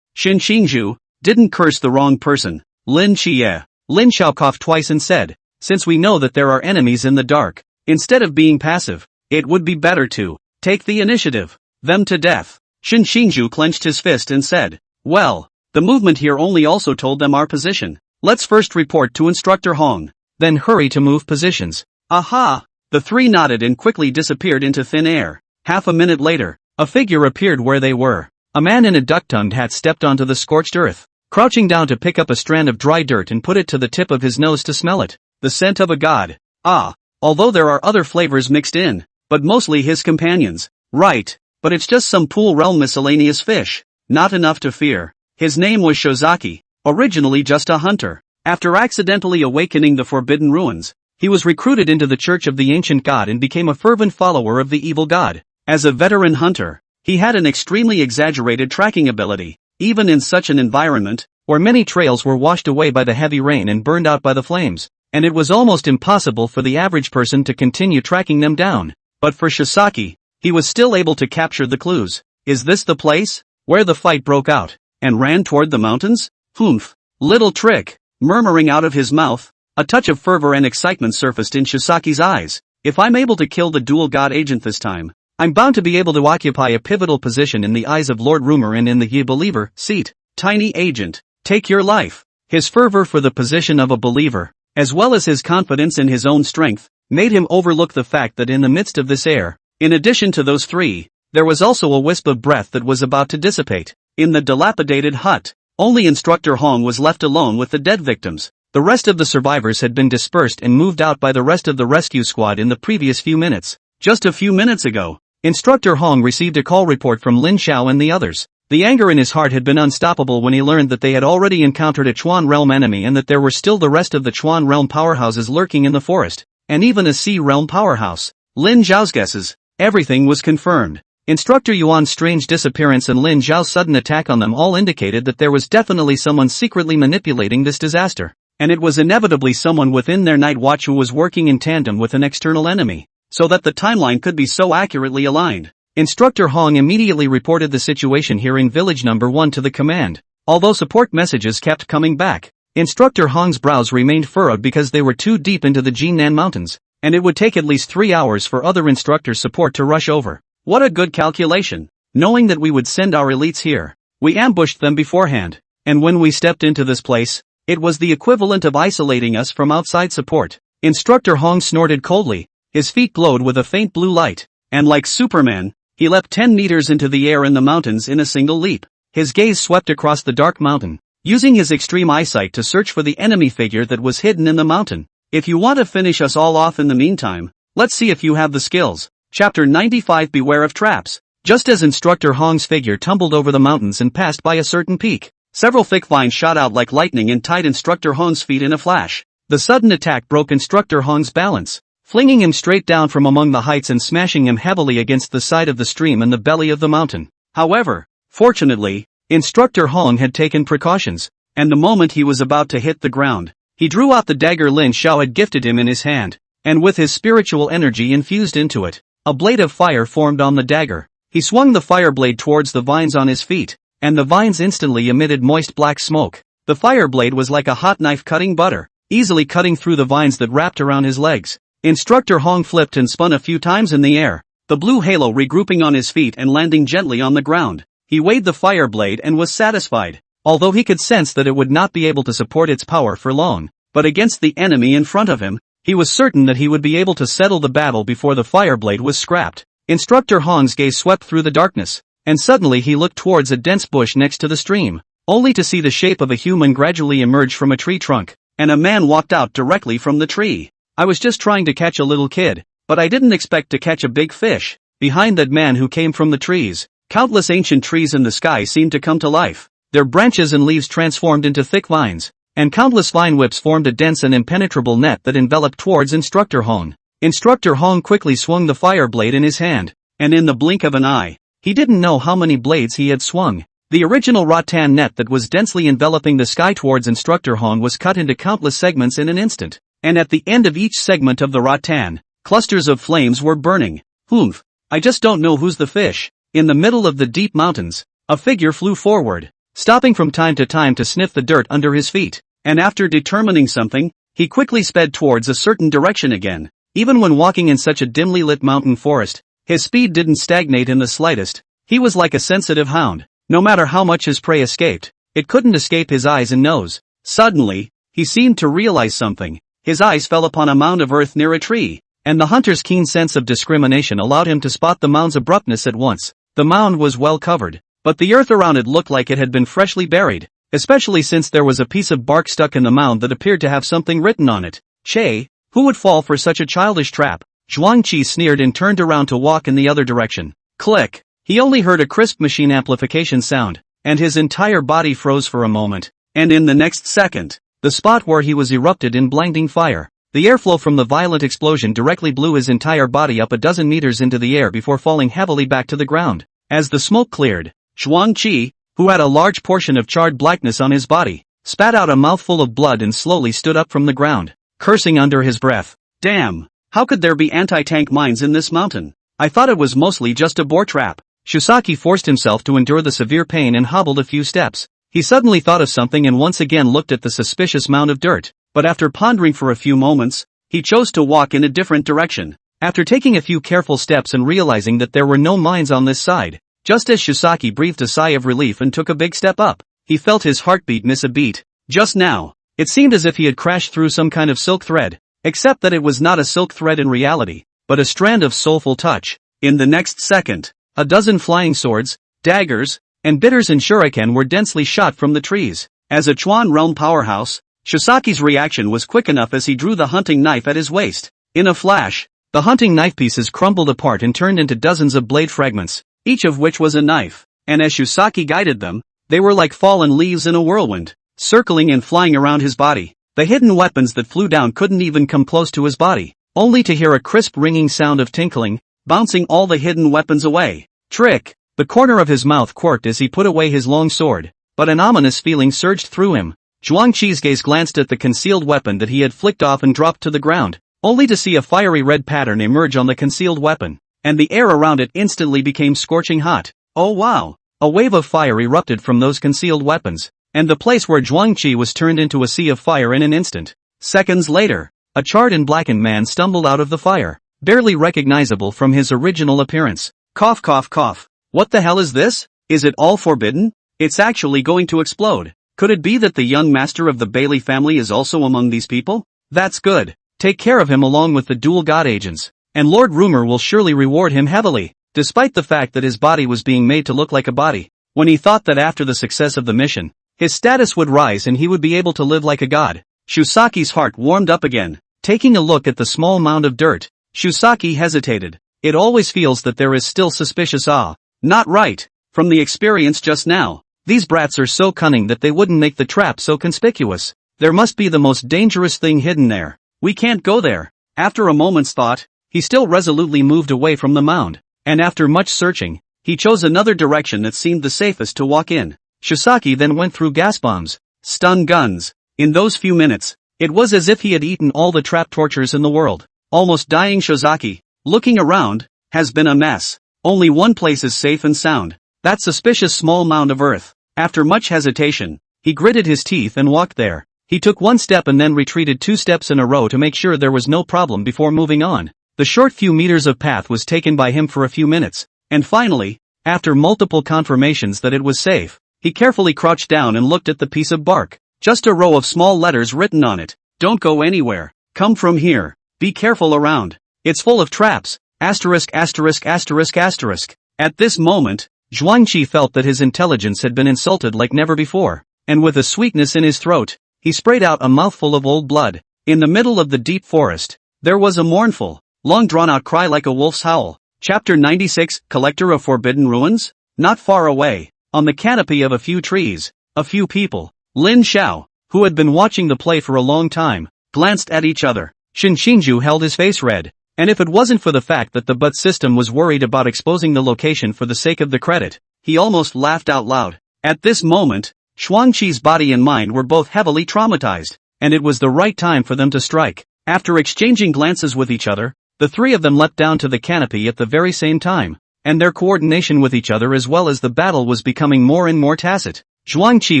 Shin Xingzhu, didn't curse the wrong person. Lin Xie. Lin Xiao coughed twice and said, since we know that there are enemies in the dark, instead of being passive, it would be better to take the initiative. Them to death. Shin Xingzhu clenched his fist and said, well, the movement here only also told them our position. Let's first report to Instructor Hong, then hurry to move positions. Aha! The three nodded and quickly disappeared into thin air. Half a minute later, a figure appeared where they were. A man in a duck-tongued hat stepped onto the scorched earth, crouching down to pick up a strand of dry dirt and put it to the tip of his nose to smell it. The scent of a god. Although there are other flavors mixed in, but mostly his companions. Right, but it's just some pool realm miscellaneous fish. Not enough to fear. His name was Shozaki, originally just a hunter. After accidentally awakening the Forbidden Ruins, he was recruited into the Church of the Ancient God and became a fervent follower of the evil god. As a veteran hunter, he had an extremely exaggerated tracking ability, even in such an environment, where many trails were washed away by the heavy rain and burned out by the flames, and it was almost impossible for the average person to continue tracking them down. But for Shosaki, he was still able to capture the clues. Is this the place where the fight broke out, and ran toward the mountains? Humph. Little trick. Murmuring out of his mouth, a touch of fervor and excitement surfaced in Shosaki's eyes. If I'm able to kill the dual god agent this time, I'm bound to be able to occupy a pivotal position in the eyes of Lord Rumor and in the Ye Believer seat. Tiny agent, take your life. His fervor for the position of a believer, as well as his confidence in his own strength, made him overlook the fact that in the midst of this air, in addition to those three, there was also a wisp of breath that was about to dissipate. In the dilapidated hut, only Instructor Hong was left alone with the dead victims. The rest of the survivors had been dispersed and moved out by the rest of the rescue squad in the previous few minutes. Just a few minutes ago, Instructor Hong received a call report from Lin Xiao and the others. The anger in his heart had been unstoppable when he learned that they had already encountered a Chuan Realm enemy and that there were still the rest of the Chuan Realm powerhouses lurking in the forest, and even a Sea Realm powerhouse. Lin Xiao's guesses. Everything was confirmed. Instructor Yuan's strange disappearance and Lin Xiao's sudden attack on them all indicated that there was definitely someone secretly manipulating this disaster, and it was inevitably someone within their night watch who was working in tandem with an external enemy, so that the timeline could be so accurately aligned. Instructor Hong immediately reported the situation here in Village Number 1 to the command. Although support messages kept coming back, Instructor Hong's brows remained furrowed because they were too deep into the Jinnan Mountains, and it would take at least 3 hours for other instructors' support to rush over. What a good calculation. Knowing that we would send our elites here, we ambushed them beforehand, and when we stepped into this place, it was the equivalent of isolating us from outside support. Instructor Hong snorted coldly, his feet glowed with a faint blue light, and like Superman, he leapt 10 meters into the air in the mountains in a single leap. His gaze swept across the dark mountain, using his extreme eyesight to search for the enemy figure that was hidden in the mountain. If you want to finish us all off in the meantime, let's see if you have the skills. Chapter 95 Beware of Traps. Just as Instructor Hong's figure tumbled over the mountains and passed by a certain peak, several thick vines shot out like lightning and tied Instructor Hong's feet in a flash. The sudden attack broke Instructor Hong's balance, flinging him straight down from among the heights and smashing him heavily against the side of the stream and the belly of the mountain. However, fortunately, Instructor Hong had taken precautions, and the moment he was about to hit the ground, he drew out the dagger Lin Xiao had gifted him in his hand, and with his spiritual energy infused into it, a blade of fire formed on the dagger. He swung the fire blade towards the vines on his feet, and the vines instantly emitted moist black smoke. The fire blade was like a hot knife cutting butter, easily cutting through the vines that wrapped around his legs. Instructor Hong flipped and spun a few times in the air, the blue halo regrouping on his feet and landing gently on the ground. He weighed the fire blade and was satisfied, although he could sense that it would not be able to support its power for long. But against the enemy in front of him, he was certain that he would be able to settle the battle before the fire blade was scrapped. Instructor Hong's gaze swept through the darkness, and suddenly he looked towards a dense bush next to the stream, only to see the shape of a human gradually emerge from a tree trunk, and a man walked out directly from the tree. I was just trying to catch a little kid, but I didn't expect to catch a big fish. Behind that man who came from the trees, countless ancient trees in the sky seemed to come to life. Their branches and leaves transformed into thick vines, and countless vine whips formed a dense and impenetrable net that enveloped towards Instructor Hong. Instructor Hong quickly swung the fire blade in his hand, and in the blink of an eye, he didn't know how many blades he had swung. The original rattan net that was densely enveloping the sky towards Instructor Hong was cut into countless segments in an instant, and at the end of each segment of the rattan, clusters of flames were burning. Humph, I just don't know who's the fish. In the middle of the deep mountains, a figure flew forward. stopping from time to time to sniff the dirt under his feet, and after determining something, he quickly sped towards a certain direction again. Even when walking in such a dimly lit mountain forest, his speed didn't stagnate in the slightest. He was like a sensitive hound. No matter how much his prey escaped, it couldn't escape his eyes and nose. Suddenly, he seemed to realize something. His eyes fell upon a mound of earth near a tree, and the hunter's keen sense of discrimination allowed him to spot the mound's abruptness at once. The mound was well covered, but the earth around it looked like it had been freshly buried, especially since there was a piece of bark stuck in the mound that appeared to have something written on it. Che, who would fall for such a childish trap? Zhuang Qi sneered and turned around to walk in the other direction. Click! He only heard a crisp machine amplification sound, and his entire body froze for a moment, and in the next second, the spot where he was erupted in blinding fire. The airflow from the violent explosion directly blew his entire body up a dozen meters into the air before falling heavily back to the ground. As the smoke cleared, Zhuang Qi, who had a large portion of charred blackness on his body, spat out a mouthful of blood and slowly stood up from the ground, cursing under his breath. Damn! How could there be anti-tank mines in this mountain? I thought it was mostly just a boar trap. Shusaki forced himself to endure the severe pain and hobbled a few steps. He suddenly thought of something and once again looked at the suspicious mound of dirt, but after pondering for a few moments, he chose to walk in a different direction. After taking a few careful steps and realizing that there were no mines on this side, just as Shusaki breathed a sigh of relief and took a big step up, he felt his heartbeat miss a beat. Just now, it seemed as if he had crashed through some kind of silk thread, except that it was not a silk thread in reality, but a strand of soulful touch. In the next second, a dozen flying swords, daggers, and bitters and shuriken were densely shot from the trees. As a Chuan realm powerhouse, Shisaki's reaction was quick enough as he drew the hunting knife at his waist. In a flash, the hunting knife pieces crumbled apart and turned into dozens of blade fragments, each of which was a knife, and as Shisaki guided them, they were like fallen leaves in a whirlwind, circling and flying around his body. The hidden weapons that flew down couldn't even come close to his body, only to hear a crisp ringing sound of tinkling, bouncing all the hidden weapons away. Trick! The corner of his mouth quirked as he put away his long sword, but an ominous feeling surged through him. Zhuang Qi's gaze glanced at the concealed weapon that he had flicked off and dropped to the ground, only to see a fiery red pattern emerge on the concealed weapon, and the air around it instantly became scorching hot. Oh wow! A wave of fire erupted from those concealed weapons, and the place where Zhuang Qi was turned into a sea of fire in an instant. Seconds later, a charred and blackened man stumbled out of the fire, barely recognizable from his original appearance. Cough cough cough. What the hell is this? Is it all forbidden? It's actually going to explode. Could it be that the young master of the Bailey family is also among these people? That's good. Take care of him along with the dual god agents, and Lord Rumor will surely reward him heavily, despite the fact that his body was being made to look like a body. When he thought that after the success of the mission, his status would rise and he would be able to live like a god, Shusaki's heart warmed up again. Taking a look at the small mound of dirt, Shusaki hesitated. It always feels that there is still suspicious awe. Not right. From the experience just now, these brats are so cunning that they wouldn't make the trap so conspicuous. There must be the most dangerous thing hidden there. We can't go there. After a moment's thought, he still resolutely moved away from the mound, and after much searching, he chose another direction that seemed the safest to walk in. Shisaki then went through gas bombs, stun guns. In those few minutes, it was as if he had eaten all the trap tortures in the world. Almost dying Shizaki, looking around, has been a mess. Only one place is safe and sound, that suspicious small mound of earth. After much hesitation, he gritted his teeth and walked there. He took one step and then retreated 2 steps in a row to make sure there was no problem before moving on. The short few meters of path was taken by him for a few minutes, and finally, after multiple confirmations that it was safe, he carefully crouched down and looked at the piece of bark. Just a row of small letters written on it. Don't go anywhere. Come from here. Be careful around. It's full of traps. Asterisk asterisk asterisk asterisk. At this moment, Zhuang Qi felt that his intelligence had been insulted like never before, and with a sweetness in his throat, he sprayed out a mouthful of old blood. In the middle of the deep forest, there was a mournful, long drawn-out cry like a wolf's howl. Chapter 96, Collector of Forbidden Ruins? Not far away, on the canopy of a few trees, a few people, Lin Xiao, who had been watching the play for a long time, glanced at each other. Shin Xinju held his face red, and if it wasn't for the fact that the BUT system was worried about exposing the location for the sake of the credit, he almost laughed out loud. At this moment, Shuangqi's body and mind were both heavily traumatized, and it was the right time for them to strike. After exchanging glances with each other, the three of them leapt down to the canopy at the very same time, and their coordination with each other as well as the battle was becoming more and more tacit. Zhuangqi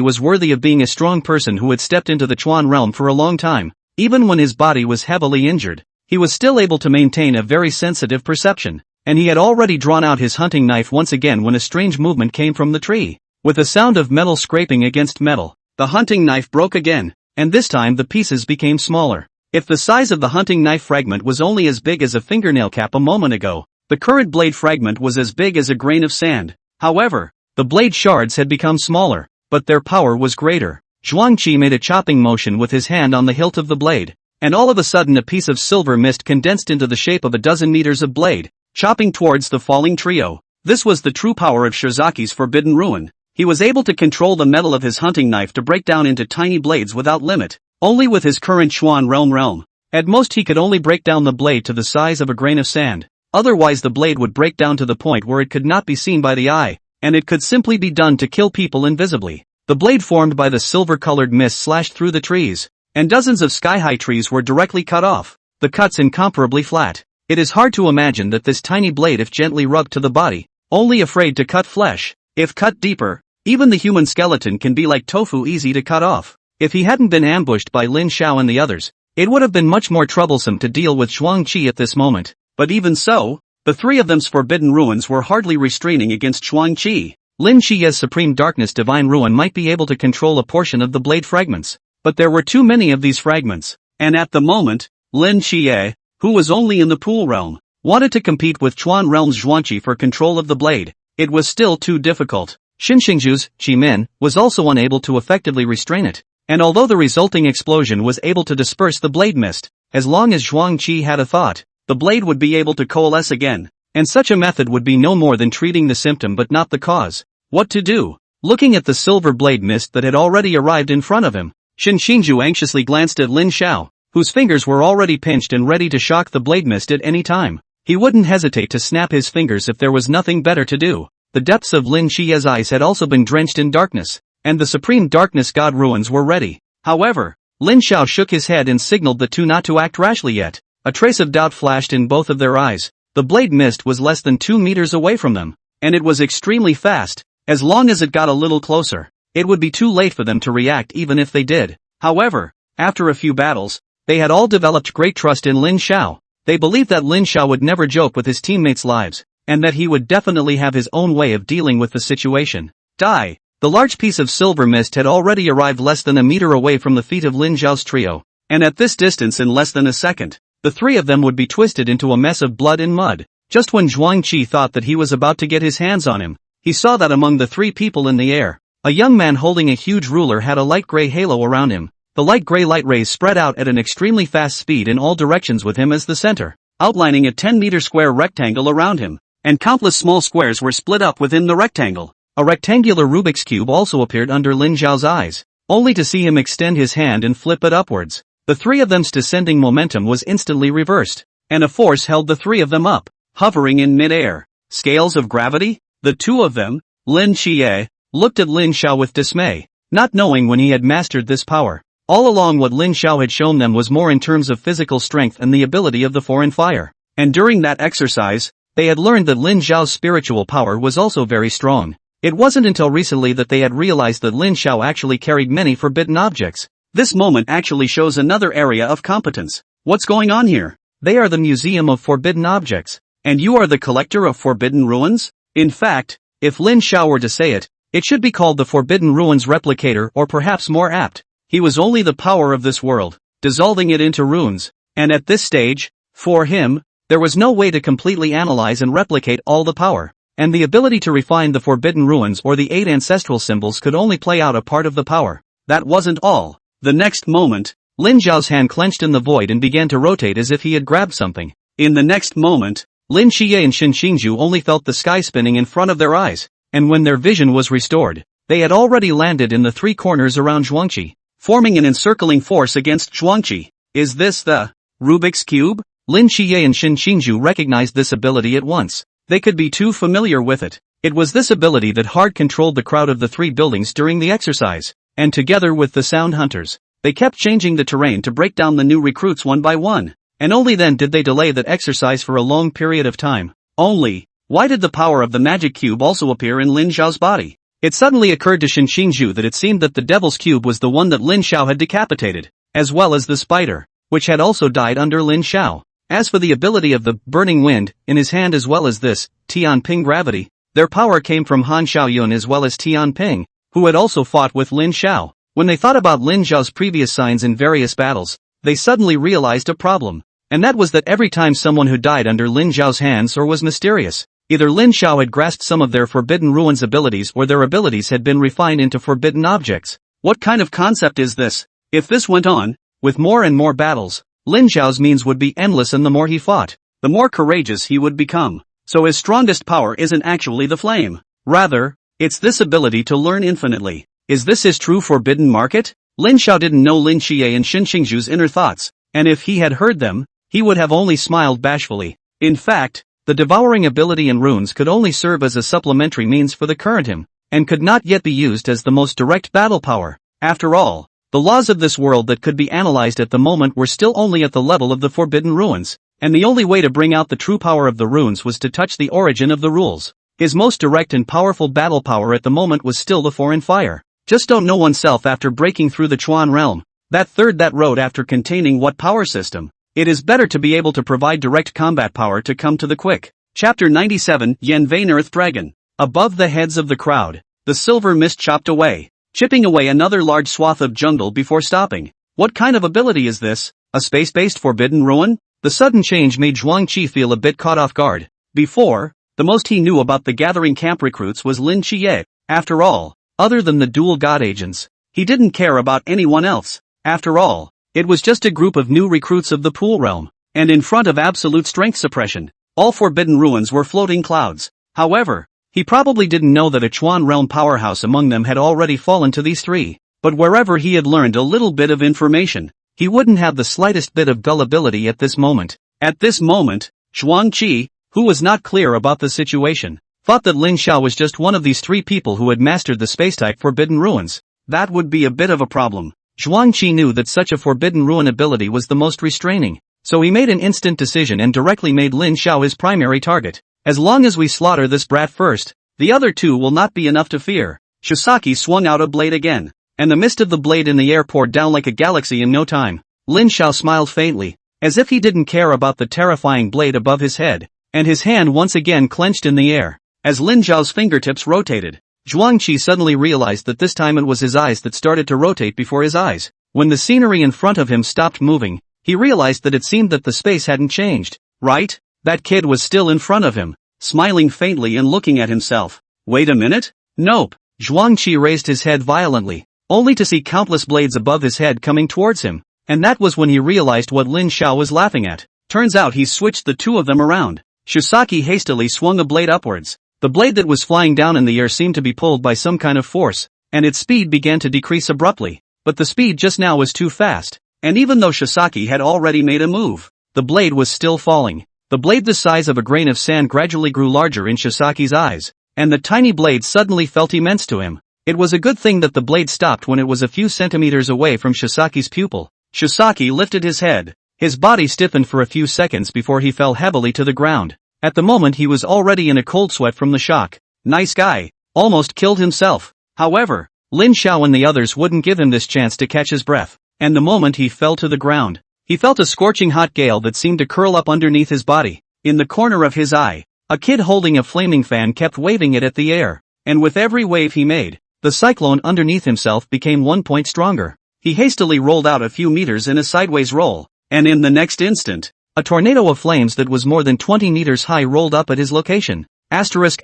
was worthy of being a strong person who had stepped into the Chuan realm for a long time. Even when his body was heavily injured, he was still able to maintain a very sensitive perception, and he had already drawn out his hunting knife once again when a strange movement came from the tree. With a sound of metal scraping against metal, the hunting knife broke again, and this time the pieces became smaller. If the size of the hunting knife fragment was only as big as a fingernail cap a moment ago, the current blade fragment was as big as a grain of sand. However, the blade shards had become smaller, but their power was greater. Zhuangqi made a chopping motion with his hand on the hilt of the blade, and all of a sudden a piece of silver mist condensed into the shape of a dozen meters of blade, chopping towards the falling trio. This was the true power of Shirazaki's Forbidden Ruin. He was able to control the metal of his hunting knife to break down into tiny blades without limit. Only with his current Chuan realm. At most he could only break down the blade to the size of a grain of sand. Otherwise the blade would break down to the point where it could not be seen by the eye, and it could simply be done to kill people invisibly. The blade formed by the silver-colored mist slashed through the trees, and dozens of sky-high trees were directly cut off, the cuts incomparably flat. It is hard to imagine that this tiny blade, if gently rubbed to the body, only afraid to cut flesh. If cut deeper, even the human skeleton can be like tofu, easy to cut off. If he hadn't been ambushed by Lin Xiao and the others, it would have been much more troublesome to deal with Zhuangqi at this moment. But even so, the three of them's forbidden ruins were hardly restraining against Zhuangqi. Lin Xiao's supreme darkness divine ruin might be able to control a portion of the blade fragments, but there were too many of these fragments, and at the moment, Lin Xiao, who was only in the Pool realm, wanted to compete with Chuan realm's Zhuangqi for control of the blade. It was still too difficult. Xinxingzhu's Qimin was also unable to effectively restrain it, and although the resulting explosion was able to disperse the blade mist, as long as Zhuangqi had a thought, the blade would be able to coalesce again, and such a method would be no more than treating the symptom but not the cause. What to do? Looking at the silver blade mist that had already arrived in front of him, Xinxingzhu anxiously glanced at Lin Xiao, whose fingers were already pinched and ready to shock the blade mist at any time. He wouldn't hesitate to snap his fingers if there was nothing better to do. The depths of Lin Xiao's eyes had also been drenched in darkness, and the supreme darkness god ruins were ready. However, Lin Xiao shook his head and signaled the two not to act rashly yet. A trace of doubt flashed in both of their eyes. The blade mist was less than 2 meters away from them, and it was extremely fast. As long as it got a little closer, it would be too late for them to react even if they did. However, after a few battles, they had all developed great trust in Lin Xiao. They believed that Lin Xiao would never joke with his teammates' lives, and that he would definitely have his own way of dealing with the situation. Die! The large piece of silver mist had already arrived less than a meter away from the feet of Lin Xiao's trio, and at this distance in less than a second, the three of them would be twisted into a mess of blood and mud. Just when Zhuangqi thought that he was about to get his hands on him, he saw that among the three people in the air, a young man holding a huge ruler had a light gray halo around him. The light gray light rays spread out at an extremely fast speed in all directions with him as the center, outlining a 10-meter square rectangle around him, and countless small squares were split up within the rectangle. A rectangular Rubik's Cube also appeared under Lin Xiao's eyes, only to see him extend his hand and flip it upwards. The three of them's descending momentum was instantly reversed, and a force held the three of them up, hovering in mid-air. Scales of gravity? The two of them, Lin Xiao, looked at Lin Xiao with dismay, not knowing when he had mastered this power. All along what Lin Xiao had shown them was more in terms of physical strength and the ability of the foreign fire. And during that exercise, they had learned that Lin Xiao's spiritual power was also very strong. It wasn't until recently that they had realized that Lin Xiao actually carried many forbidden objects. This moment actually shows another area of competence. What's going on here? They are the Museum of Forbidden Objects, and you are the collector of forbidden ruins? In fact, if Lin Xiao were to say it, it should be called the Forbidden Ruins Replicator, or perhaps more apt. He was only the power of this world, dissolving it into runes, and at this stage, for him, there was no way to completely analyze and replicate all the power, and the ability to refine the forbidden ruins or the 8 ancestral symbols could only play out a part of the power. That wasn't all. The next moment, Lin Xiao's hand clenched in the void and began to rotate as if he had grabbed something. In the next moment, Lin Xiao and Xinxingzhu only felt the sky spinning in front of their eyes, and when their vision was restored, they had already landed in the three corners around Zhuangqi, forming an encircling force against Zhuangqi. Is this the Rubik's Cube? Lin Xiao and Xinxingzhu recognized this ability at once. They could be too familiar with it. It was this ability that hard controlled the crowd of the three buildings during the exercise, and together with the sound hunters, they kept changing the terrain to break down the new recruits one by one, and only then did they delay that exercise for a long period of time. Why did the power of the magic cube also appear in Lin Xiao's body? It suddenly occurred to Shin Xingju that it seemed that the Devil's Cube was the one that Lin Xiao had decapitated, as well as the spider, which had also died under Lin Xiao. As for the ability of the burning wind in his hand as well as this Tian Ping gravity, their power came from Han Xiaoyun as well as Tian Ping, who had also fought with Lin Xiao. When they thought about Lin Xiao's previous signs in various battles, they suddenly realized a problem. And that was that every time someone who died under Lin Xiao's hands or was mysterious, either Lin Xiao had grasped some of their Forbidden Ruins abilities or their abilities had been refined into forbidden objects. What kind of concept is this? If this went on, with more and more battles, Lin Xiao's means would be endless, and the more he fought, the more courageous he would become. So his strongest power isn't actually the flame. Rather, it's this ability to learn infinitely. Is this his true forbidden market? Lin Xiao didn't know Lin Xie and Shin Xingju's inner thoughts, and if he had heard them, he would have only smiled bashfully. In fact, the devouring ability in runes could only serve as a supplementary means for the current him, and could not yet be used as the most direct battle power. After all, the laws of this world that could be analyzed at the moment were still only at the level of the Forbidden Ruins, and the only way to bring out the true power of the runes was to touch the origin of the rules. His most direct and powerful battle power at the moment was still the foreign fire. Just don't know oneself after breaking through the Chuan realm. That road after containing what power system? It is better to be able to provide direct combat power to come to the quick. Chapter 97, Yen Vein Earth Dragon. Above the heads of the crowd, the silver mist chopped away, chipping away another large swath of jungle before stopping. What kind of ability is this? A space-based forbidden ruin? The sudden change made Zhuang Qi feel a bit caught off guard. Before, the most he knew about the gathering camp recruits was Lin Xie. After all, other than the dual god agents, he didn't care about anyone else. After all, it was just a group of new recruits of the Pool Realm, and in front of absolute strength suppression, all forbidden ruins were floating clouds. However, he probably didn't know that a Chuan realm powerhouse among them had already fallen to these three. But wherever he had learned a little bit of information, he wouldn't have the slightest bit of gullibility at this moment. At this moment, Zhuang Qi, who was not clear about the situation, thought that Lin Xiao was just one of these three people who had mastered the space-type forbidden ruins. That would be a bit of a problem. Zhuang Qi knew that such a forbidden ruin ability was the most restraining, so he made an instant decision and directly made Lin Xiao his primary target. As long as we slaughter this brat first, the other two will not be enough to fear. Shisaki swung out a blade again, and the mist of the blade in the air poured down like a galaxy in no time. Lin Xiao smiled faintly, as if he didn't care about the terrifying blade above his head, and his hand once again clenched in the air. As Lin Xiao's fingertips rotated, Zhuang Qi suddenly realized that this time it was his eyes that started to rotate before his eyes. When the scenery in front of him stopped moving, he realized that it seemed that the space hadn't changed. Right? That kid was still in front of him, smiling faintly and looking at himself. Wait a minute? Nope. Zhuang Qi raised his head violently, only to see countless blades above his head coming towards him, and that was when he realized what Lin Xiao was laughing at. Turns out he switched the two of them around. Shisaki hastily swung a blade upwards. The blade that was flying down in the air seemed to be pulled by some kind of force, and its speed began to decrease abruptly. But the speed just now was too fast, and even though Shisaki had already made a move, the blade was still falling. The blade the size of a grain of sand gradually grew larger in Shisaki's eyes, and the tiny blade suddenly felt immense to him. It was a good thing that the blade stopped when it was a few centimeters away from Shisaki's pupil. Shisaki lifted his head. His body stiffened for a few seconds before he fell heavily to the ground. At the moment he was already in a cold sweat from the shock. Nice guy. Almost killed himself. However, Lin Xiao and the others wouldn't give him this chance to catch his breath, and the moment he fell to the ground, he felt a scorching hot gale that seemed to curl up underneath his body. In the corner of his eye, a kid holding a flaming fan kept waving it at the air, and with every wave he made, the cyclone underneath himself became 1 point stronger. He hastily rolled out a few meters in a sideways roll, and in the next instant, a tornado of flames that was more than 20 meters high rolled up at his location. Asterisk.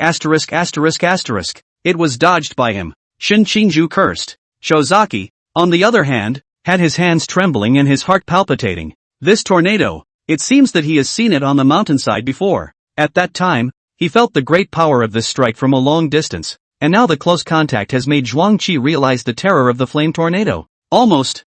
It was dodged by him. Shin Qingju cursed. Shozaki, on the other hand, had his hands trembling and his heart palpitating. This tornado, it seems that he has seen it on the mountainside before. At that time, he felt the great power of this strike from a long distance, and now the close contact has made Zhuang Qi realize the terror of the flame tornado. Almost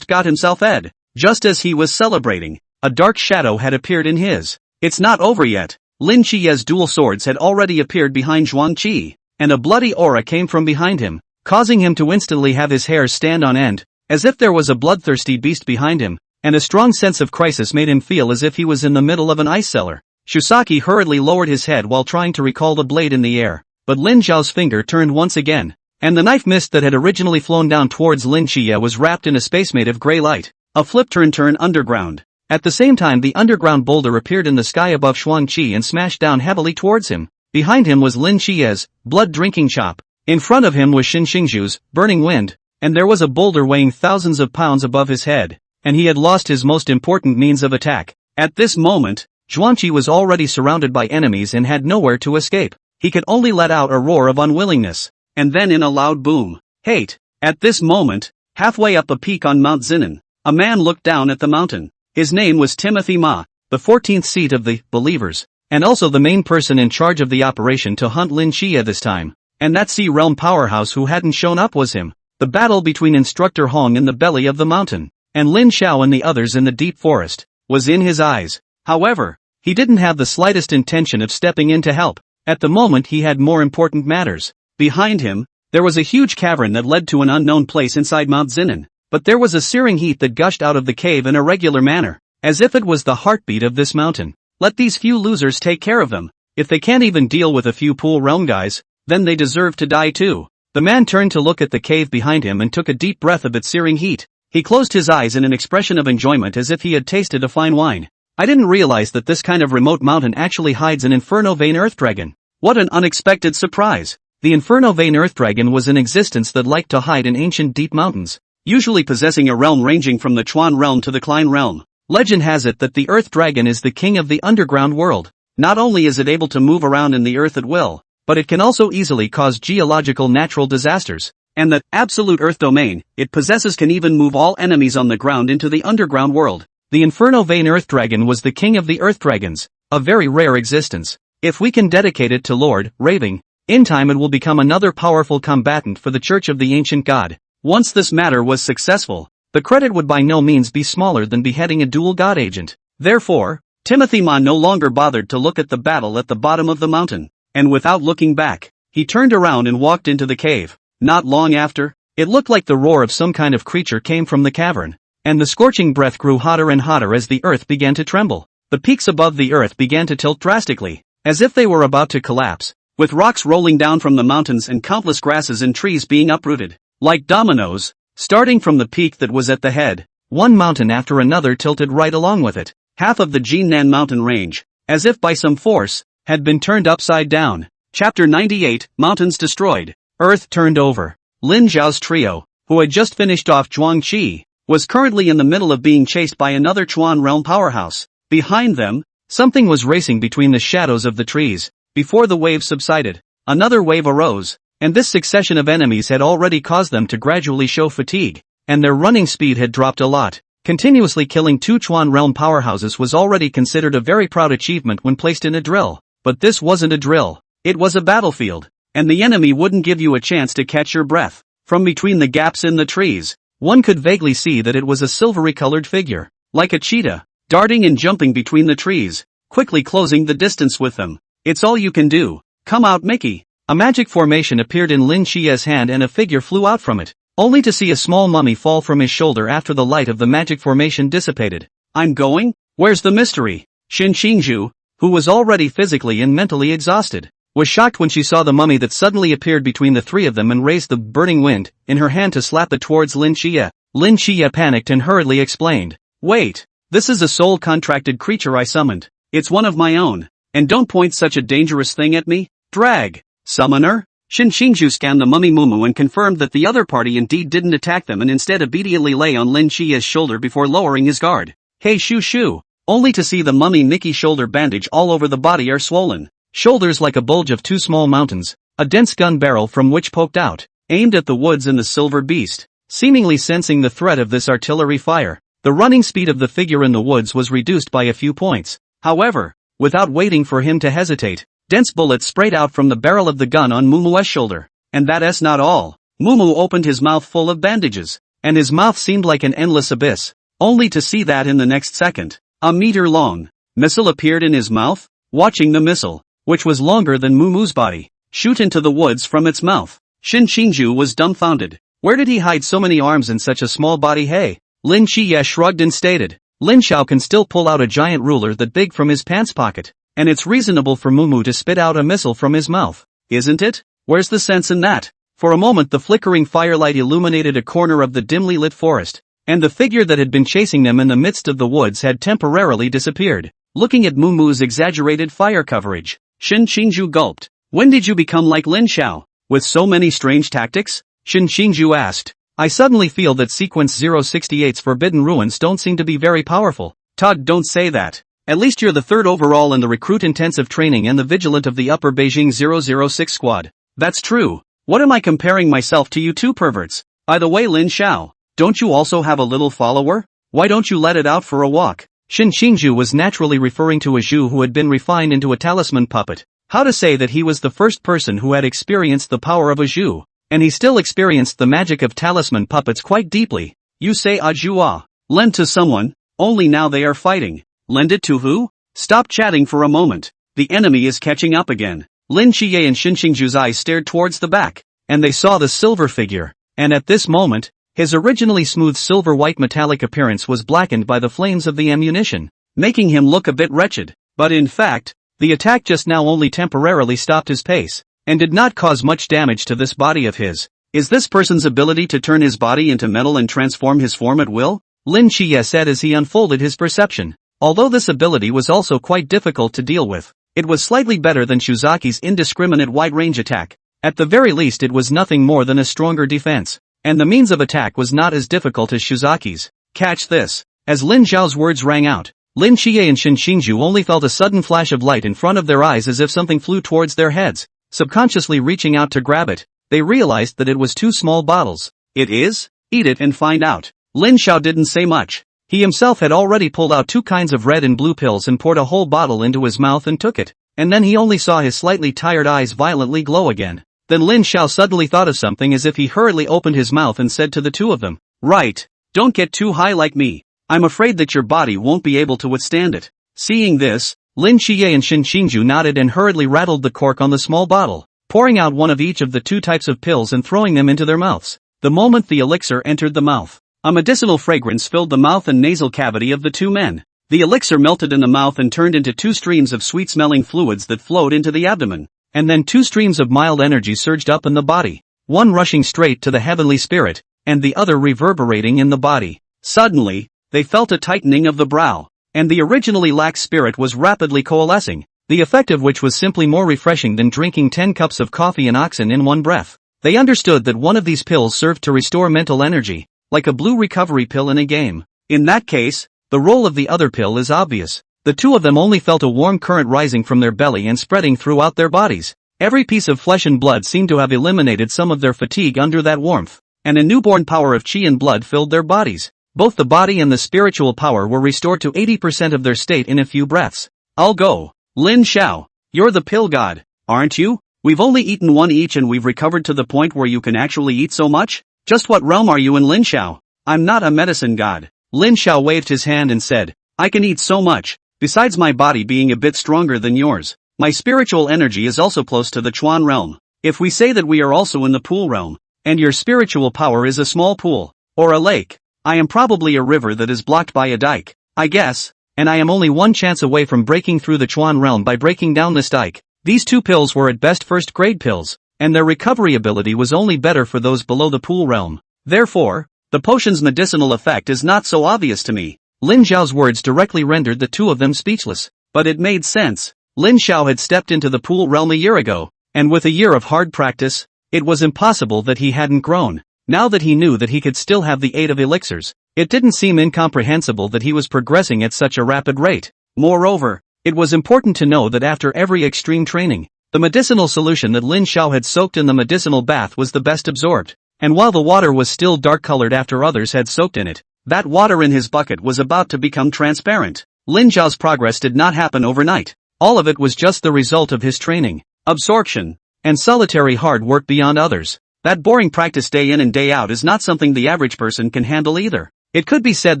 got himself ed. Just as he was celebrating, a dark shadow had appeared in his. It's not over yet. Lin Qiye's dual swords had already appeared behind Zhuang Qi, and a bloody aura came from behind him, causing him to instantly have his hairs stand on end, as if there was a bloodthirsty beast behind him, and a strong sense of crisis made him feel as if he was in the middle of an ice cellar. Shisaki hurriedly lowered his head while trying to recall the blade in the air. but Lin Xiao's finger turned once again, and the knife mist that had originally flown down towards Lin Xie was wrapped in a space made of gray light. A flip turn underground. At the same time the underground boulder appeared in the sky above Xuan Qi and smashed down heavily towards him. Behind him was Lin Xie's blood-drinking chop. In front of him was Xin Xingzhu's burning wind, and there was a boulder weighing thousands of pounds above his head, and he had lost his most important means of attack. At this moment, Xuan Qi was already surrounded by enemies and had nowhere to escape. He could only let out a roar of unwillingness, and then in a loud boom, hate. At this moment, halfway up a peak on Mount Zinan, a man looked down at the mountain. His name was Timothy Ma, the 14th seat of the Believers, and also the main person in charge of the operation to hunt Lin Xie this time. And that Sea Realm powerhouse who hadn't shown up was him. The battle between Instructor Hong in the belly of the mountain, and Lin Xiao and the others in the deep forest, was in his eyes. However, he didn't have the slightest intention of stepping in to help. At the moment he had more important matters. Behind him, there was a huge cavern that led to an unknown place inside Mount Zinan, but there was a searing heat that gushed out of the cave in a regular manner, as if it was the heartbeat of this mountain. Let these few losers take care of them. If they can't even deal with a few Pool Realm guys, then they deserve to die too. The man turned to look at the cave behind him and took a deep breath of its searing heat. He closed his eyes in an expression of enjoyment as if he had tasted a fine wine. I didn't realize that this kind of remote mountain actually hides an Inferno Vein Earth Dragon. What an unexpected surprise! The Inferno Vein Earth Dragon was an existence that liked to hide in ancient deep mountains, usually possessing a realm ranging from the Chuan realm to the Klein realm. Legend has it that the Earth Dragon is the king of the underground world. Not only is it able to move around in the earth at will, but it can also easily cause geological natural disasters. And the absolute Earth domain it possesses can even move all enemies on the ground into the underground world. The Inferno Vein Earth Dragon was the king of the Earth Dragons, a very rare existence. If we can dedicate it to Lord Raving, in time it will become another powerful combatant for the Church of the Ancient God. Once this matter was successful, the credit would by no means be smaller than beheading a dual god agent. Therefore, Timothy Ma no longer bothered to look at the battle at the bottom of the mountain, and without looking back, he turned around and walked into the cave. Not long after, it looked like the roar of some kind of creature came from the cavern, and the scorching breath grew hotter and hotter as the earth began to tremble. The peaks above the earth began to tilt drastically, as if they were about to collapse, with rocks rolling down from the mountains and countless grasses and trees being uprooted, like dominoes, starting from the peak that was at the head. One mountain after another tilted right along with it. Half of the Jinnan mountain range, as if by some force, had been turned upside down. Chapter 98, Mountains Destroyed. Earth turned over. Lin Zhao's trio, who had just finished off Zhuang Qi, was currently in the middle of being chased by another Chuan realm powerhouse. Behind them, something was racing between the shadows of the trees. Before the wave subsided, another wave arose, and this succession of enemies had already caused them to gradually show fatigue, and their running speed had dropped a lot. Continuously killing two Chuan realm powerhouses was already considered a very proud achievement when placed in a drill. But this wasn't a drill, it was a battlefield, and the enemy wouldn't give you a chance to catch your breath. From between the gaps in the trees, one could vaguely see that it was a silvery-colored figure, like a cheetah, darting and jumping between the trees, quickly closing the distance with them. It's all you can do. Come out, Mickey. A magic formation appeared in Lin Xie's hand and a figure flew out from it, only to see a small mummy fall from his shoulder after the light of the magic formation dissipated. I'm going? Where's the mystery? Xin Xingzhu, who was already physically and mentally exhausted, was shocked when she saw the mummy that suddenly appeared between the three of them and raised the burning wind in her hand to slap it towards Lin Xie. Lin Xie panicked and hurriedly explained, "Wait, this is a soul-contracted creature I summoned. It's one of my own, and don't point such a dangerous thing at me. Drag. Summoner?" Xin Xingzhu scanned the mummy Mumu and confirmed that the other party indeed didn't attack them and instead obediently lay on Lin Xie's shoulder before lowering his guard. Hey shoo, only to see the mummy Mickey shoulder bandage all over the body are swollen, shoulders like a bulge of two small mountains, a dense gun barrel from which poked out, aimed at the woods and the silver beast. Seemingly sensing the threat of this artillery fire, the running speed of the figure in the woods was reduced by a few points. However, without waiting for him to hesitate, dense bullets sprayed out from the barrel of the gun on Mumu's shoulder. And that's not all. Mumu opened his mouth full of bandages, and his mouth seemed like an endless abyss, only to see that in the next second, a meter-long missile appeared in his mouth. Watching the missile, which was longer than Mumu's body, shoot into the woods from its mouth, Xin Xingzhu was dumbfounded. Where did he hide so many arms in such a small body? Hey? Lin Xie shrugged and stated, Lin Xiao can still pull out a giant ruler that big from his pants pocket, and it's reasonable for Mumu to spit out a missile from his mouth. isn't it? Where's the sense in that? For a moment the flickering firelight illuminated a corner of the dimly lit forest, and the figure that had been chasing them in the midst of the woods had temporarily disappeared. Looking at Mumu's exaggerated fire coverage, Shin Qingju gulped. When did you become like Lin Xiao, with so many strange tactics? Shin Qingju asked. I suddenly feel that sequence 068's forbidden ruins don't seem to be very powerful. Todd, don't say that. At least you're the third overall in the recruit intensive training and the vigilant of the upper Beijing 006 squad. That's true. What am I comparing myself to, you two perverts? By the way, Lin Xiao, don't you also have a little follower? Why don't you let it out for a walk? Shin Qingju was naturally referring to a Zhu who had been refined into a talisman puppet. How to say that he was the first person who had experienced the power of a Zhu, and he still experienced the magic of talisman puppets quite deeply. You say a Zhu lend to someone, only now they are fighting. Lend it to who? Stop chatting for a moment. The enemy is catching up again. Lin Qiye and Shin Qingju's eyes stared towards the back, and they saw the silver figure, and at this moment, his originally smooth silver-white metallic appearance was blackened by the flames of the ammunition, making him look a bit wretched. But in fact, the attack just now only temporarily stopped his pace, and did not cause much damage to this body of his. Is this person's ability to turn his body into metal and transform his form at will? Lin Qiye said as he unfolded his perception. Although this ability was also quite difficult to deal with, it was slightly better than Shuzaki's indiscriminate wide-range attack. At the very least it was nothing more than a stronger defense. And the means of attack was not as difficult as Shuzaki's. Catch this. As Lin Xiao's words rang out, Lin Qiye and Shin Qingju only felt a sudden flash of light in front of their eyes as if something flew towards their heads. Subconsciously reaching out to grab it, they realized that it was 2 small bottles. It is? Eat it and find out. Lin Xiao didn't say much. He himself had already pulled out 2 kinds of red and blue pills and poured a whole bottle into his mouth and took it. And then he only saw his slightly tired eyes violently glow again. Then Lin Xiao suddenly thought of something as if he hurriedly opened his mouth and said to the two of them, right, don't get too high like me. I'm afraid that your body won't be able to withstand it. Seeing this, Lin Qiye and Shin Qingju nodded and hurriedly rattled the cork on the small bottle, pouring out one of each of the 2 types of pills and throwing them into their mouths. The moment the elixir entered the mouth, a medicinal fragrance filled the mouth and nasal cavity of the 2 men. The elixir melted in the mouth and turned into 2 streams of sweet-smelling fluids that flowed into the abdomen. And then 2 streams of mild energy surged up in the body, one rushing straight to the heavenly spirit, and the other reverberating in the body. Suddenly, they felt a tightening of the brow, and the originally lax spirit was rapidly coalescing, the effect of which was simply more refreshing than drinking 10 cups of coffee and oxen in one breath. They understood that one of these pills served to restore mental energy, like a blue recovery pill in a game. In that case, the role of the other pill is obvious. The 2 of them only felt a warm current rising from their belly and spreading throughout their bodies. Every piece of flesh and blood seemed to have eliminated some of their fatigue under that warmth, and a newborn power of qi and blood filled their bodies. Both the body and the spiritual power were restored to 80% of their state in a few breaths. I'll go. Lin Xiao, you're the pill god, aren't you? We've only eaten 1 each and we've recovered to the point where you can actually eat so much? Just what realm are you in, Lin Xiao? I'm not a medicine god. Lin Xiao waved his hand and said, I can eat so much. Besides my body being a bit stronger than yours, my spiritual energy is also close to the Chuan realm. If we say that we are also in the pool realm, and your spiritual power is a small pool, or a lake, I am probably a river that is blocked by a dike, I guess, and I am only 1 chance away from breaking through the Chuan realm by breaking down this dike. These 2 pills were at best first-grade pills, and their recovery ability was only better for those below the pool realm. Therefore, the potion's medicinal effect is not so obvious to me. Lin Xiao's words directly rendered the 2 of them speechless, but it made sense. Lin Xiao had stepped into the pool realm a year ago, and with a year of hard practice, it was impossible that he hadn't grown. Now that he knew that he could still have the aid of elixirs, it didn't seem incomprehensible that he was progressing at such a rapid rate. Moreover, it was important to know that after every extreme training, the medicinal solution that Lin Xiao had soaked in the medicinal bath was the best absorbed, and while the water was still dark-colored after others had soaked in it, that water in his bucket was about to become transparent. Lin Xiao's progress did not happen overnight. All of it was just the result of his training, absorption, and solitary hard work beyond others. That boring practice day in and day out is not something the average person can handle either. It could be said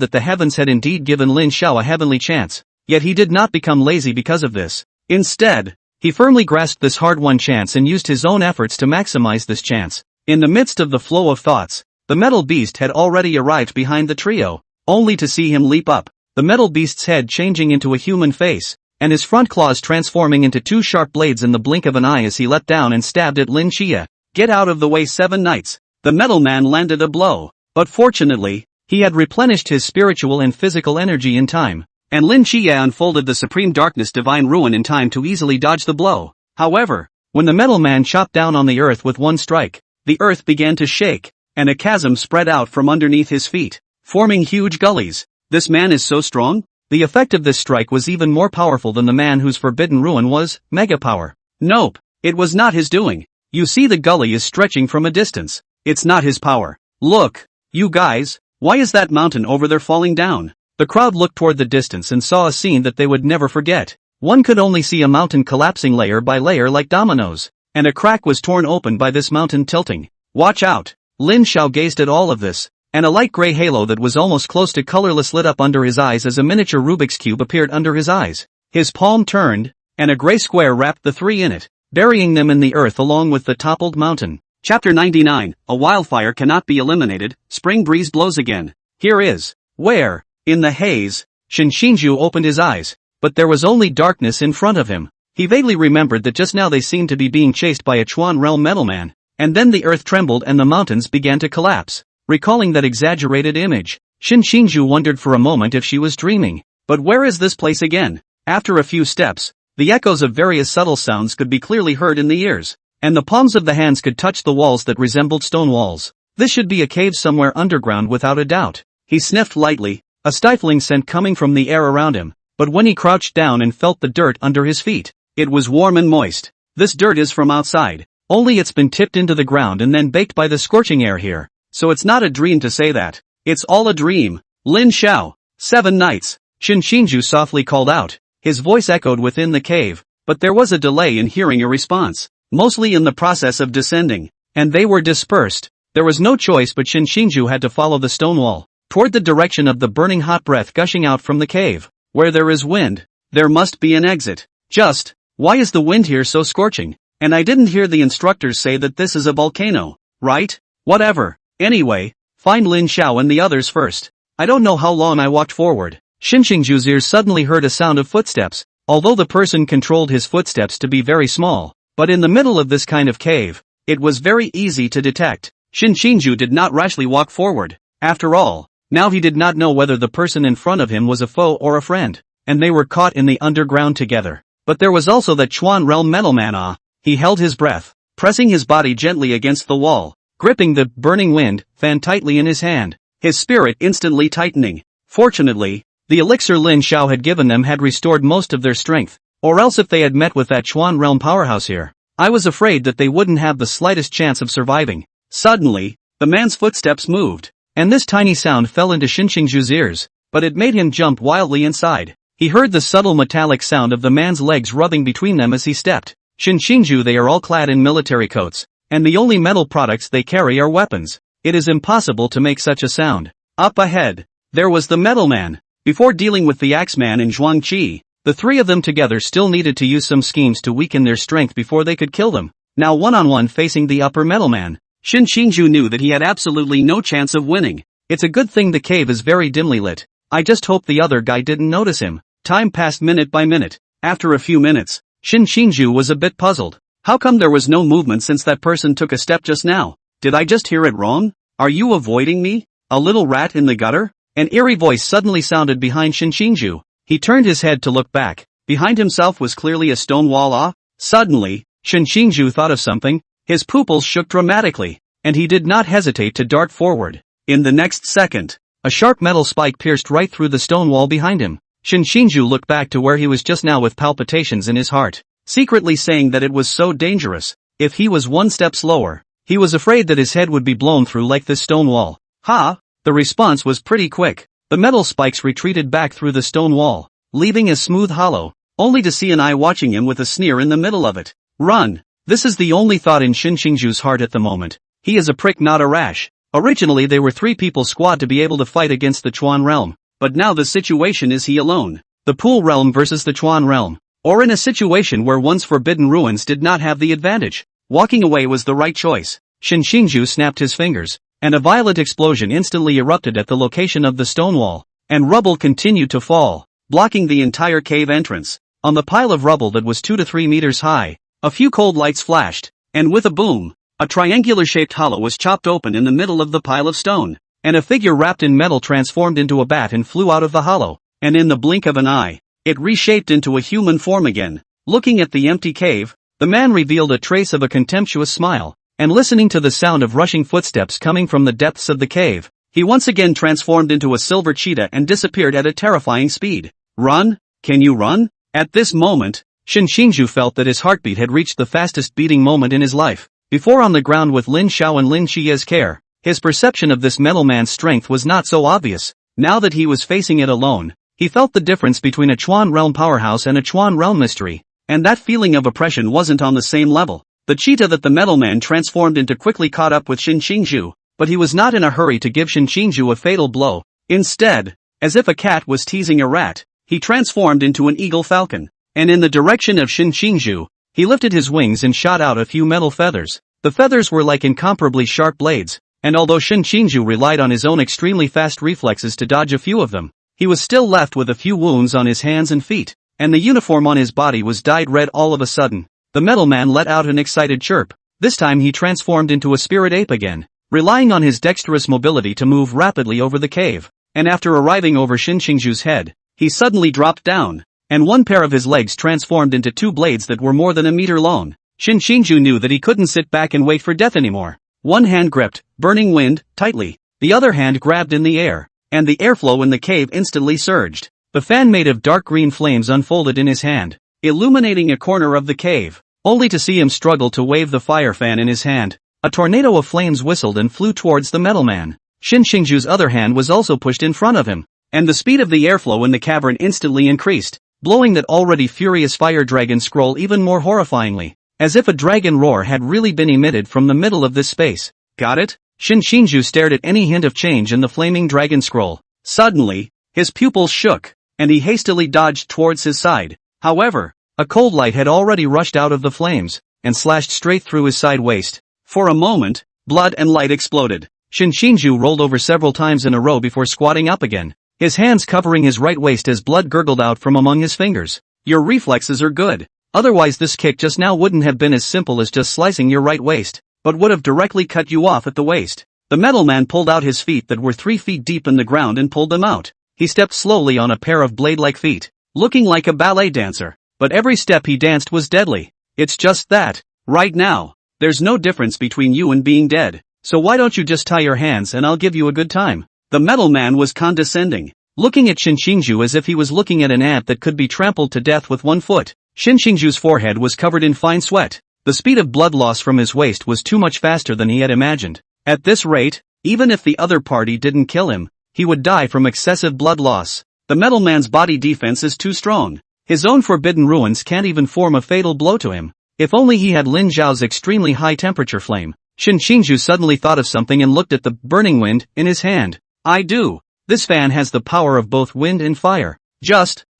that the heavens had indeed given Lin Xiao a heavenly chance, yet he did not become lazy because of this. Instead, he firmly grasped this hard-won chance and used his own efforts to maximize this chance. In the midst of the flow of thoughts, the metal beast had already arrived behind the trio, only to see him leap up, the metal beast's head changing into a human face, and his front claws transforming into two sharp blades in the blink of an eye as he leapt down and stabbed at Lin Chia. Get out of the way, 7 knights. The metal man landed a blow. But fortunately, he had replenished his spiritual and physical energy in time, and Lin Chia unfolded the supreme darkness divine ruin in time to easily dodge the blow. However, when the metal man chopped down on the earth with one strike, the earth began to shake, and a chasm spread out from underneath his feet, forming huge gullies. This man is so strong? The effect of this strike was even more powerful than the man whose forbidden ruin was mega power. Nope, it was not his doing. You see, the gully is stretching from a distance. It's not his power. Look, you guys, why is that mountain over there falling down? The crowd looked toward the distance and saw a scene that they would never forget. One could only see a mountain collapsing layer by layer like dominoes, and a crack was torn open by this mountain tilting. Watch out! Lin Xiao gazed at all of this, and a light gray halo that was almost close to colorless lit up under his eyes as a miniature Rubik's Cube appeared under his eyes. His palm turned, and a gray square wrapped the 3 in it, burying them in the earth along with the toppled mountain. Chapter 99, A wildfire cannot be eliminated, spring breeze blows again. Here is, where, in the haze, Shinju opened his eyes, but there was only darkness in front of him. He vaguely remembered that just now they seemed to be being chased by a Chuan realm metalman, and then the earth trembled and the mountains began to collapse. Recalling that exaggerated image, Shinju wondered for a moment if she was dreaming. But where is this place again? After a few steps, the echoes of various subtle sounds could be clearly heard in the ears, and the palms of the hands could touch the walls that resembled stone walls. This should be a cave somewhere underground without a doubt. He sniffed lightly, a stifling scent coming from the air around him, but when he crouched down and felt the dirt under his feet, it was warm and moist. This dirt is from outside, only it's been tipped into the ground and then baked by the scorching air here. So it's not a dream to say that. It's all a dream. Lin Xiao, 7 knights, Shinju softly called out. His voice echoed within the cave, but there was a delay in hearing a response, mostly in the process of descending, and they were dispersed. There was no choice but Shinju had to follow the stone wall, toward the direction of the burning hot breath gushing out from the cave. Where there is wind, there must be an exit. Just, why is the wind here so scorching? And I didn't hear the instructors say that this is a volcano, right? Whatever. Anyway, find Lin Xiao and the others first. I don't know how long I walked forward. Shinju's ears suddenly heard a sound of footsteps, although the person controlled his footsteps to be very small. But in the middle of this kind of cave, it was very easy to detect. Shinju did not rashly walk forward. After all, now he did not know whether the person in front of him was a foe or a friend, and they were caught in the underground together. But there was also that Chuan realm metalman. He held his breath, pressing his body gently against the wall, gripping the burning wind fan tightly in his hand, his spirit instantly tightening. Fortunately, the elixir Lin Xiao had given them had restored most of their strength, or else if they had met with that Chuan realm powerhouse here, I was afraid that they wouldn't have the slightest chance of surviving. Suddenly, the man's footsteps moved, and this tiny sound fell into Shinju's ears, but it made him jump wildly inside. He heard the subtle metallic sound of the man's legs rubbing between them as he stepped. Shinju, they are all clad in military coats, and the only metal products they carry are weapons. It is impossible to make such a sound. Up ahead, there was the metal man. Before dealing with the Axeman and Zhuangqi, the 3 of them together still needed to use some schemes to weaken their strength before they could kill them. Now one-on-one facing the upper metal man, Shinju knew that he had absolutely no chance of winning. It's a good thing the cave is very dimly lit. I just hope the other guy didn't notice him. Time passed minute by minute. After a few minutes, Shinju was a bit puzzled. How come there was no movement since that person took a step just now? Did I just hear it wrong? Are you avoiding me? A little rat in the gutter? An eerie voice suddenly sounded behind Shinju. He turned his head to look back. Behind himself was clearly a stone wall. Suddenly, Shinju thought of something. His pupils shook dramatically, and he did not hesitate to dart forward. In the next second, a sharp metal spike pierced right through the stone wall behind him. Shinju looked back to where he was just now with palpitations in his heart, secretly saying that it was so dangerous. If he was one step slower, he was afraid that his head would be blown through like this stone wall. Ha! The response was pretty quick. The metal spikes retreated back through the stone wall, leaving a smooth hollow, only to see an eye watching him with a sneer in the middle of it. Run! This is the only thought in Shinju's heart at the moment. He is a prick, not a rash. Originally they were 3-people squad to be able to fight against the Chuan realm, but now the situation is he alone. The Pool realm versus the Chuan realm. Or in a situation where one's forbidden ruins did not have the advantage. Walking away was the right choice. Shinju snapped his fingers, and a violent explosion instantly erupted at the location of the stone wall, and rubble continued to fall, blocking the entire cave entrance. on the pile of rubble that was 2 to 3 meters high, a few cold lights flashed, and with a boom, a triangular-shaped hollow was chopped open in the middle of the pile of stone, and a figure wrapped in metal transformed into a bat and flew out of the hollow, and in the blink of an eye, it reshaped into a human form again. Looking at the empty cave, the man revealed a trace of a contemptuous smile, and listening to the sound of rushing footsteps coming from the depths of the cave, he once again transformed into a silver cheetah and disappeared at a terrifying speed. Run? Can you run? At this moment, Shinshiju felt that his heartbeat had reached the fastest beating moment in his life. Before on the ground with Lin Xiao and Lin Qiye's care, his perception of this metal man's strength was not so obvious. Now that he was facing it alone, he felt the difference between a Chuan realm powerhouse and a Chuan realm mystery, and that feeling of oppression wasn't on the same level. The cheetah that the metal man transformed into quickly caught up with Shinshiju, but he was not in a hurry to give Shinshiju a fatal blow. Instead, as if a cat was teasing a rat, he transformed into an eagle falcon, and in the direction of Shinshiju, he lifted his wings and shot out a few metal feathers. The feathers were like incomparably sharp blades, and although Shinshiju relied on his own extremely fast reflexes to dodge a few of them, he was still left with a few wounds on his hands and feet, and the uniform on his body was dyed red all of a sudden. The metal man let out an excited chirp. This time he transformed into a spirit ape again, relying on his dexterous mobility to move rapidly over the cave, and after arriving over Shinshingju's head, he suddenly dropped down, and one pair of his legs transformed into 2 blades that were more than a meter long. Shinshiju knew that he couldn't sit back and wait for death anymore. One hand gripped, burning wind, tightly, the other hand grabbed in the air, and the airflow in the cave instantly surged. The fan made of dark green flames unfolded in his hand, illuminating a corner of the cave, only to see him struggle to wave the fire fan in his hand. A tornado of flames whistled and flew towards the metal man. Shinshingju's other hand was also pushed in front of him, and the speed of the airflow in the cavern instantly increased, blowing that already furious fire dragon scroll even more horrifyingly, as if a dragon roar had really been emitted from the middle of this space. Got it? Shinshiju stared at any hint of change in the flaming dragon scroll. Suddenly, his pupils shook, and he hastily dodged towards his side. However, a cold light had already rushed out of the flames, and slashed straight through his side waist. For a moment, blood and light exploded. Shinshiju rolled over several times in a row before squatting up again, his hands covering his right waist as blood gurgled out from among his fingers. Your reflexes are good. Otherwise this kick just now wouldn't have been as simple as just slicing your right waist, but would have directly cut you off at the waist. The metal man pulled out his feet that were 3 feet deep in the ground and pulled them out. He stepped slowly on a pair of blade-like feet, looking like a ballet dancer, but every step he danced was deadly. It's just that, right now, there's no difference between you and being dead, so why don't you just tie your hands and I'll give you a good time. The metal man was condescending, looking at Shinshiju as if he was looking at an ant that could be trampled to death with 1 foot. Shinshingju's forehead was covered in fine sweat. The speed of blood loss from his waist was too much faster than he had imagined. At this rate, even if the other party didn't kill him, he would die from excessive blood loss. The metal man's body defense is too strong. His own forbidden ruins can't even form a fatal blow to him. If only he had Lin Zhao's extremely high temperature flame. Shinshiju suddenly thought of something and looked at the burning wind in his hand. I do. This fan has the power of both wind and fire.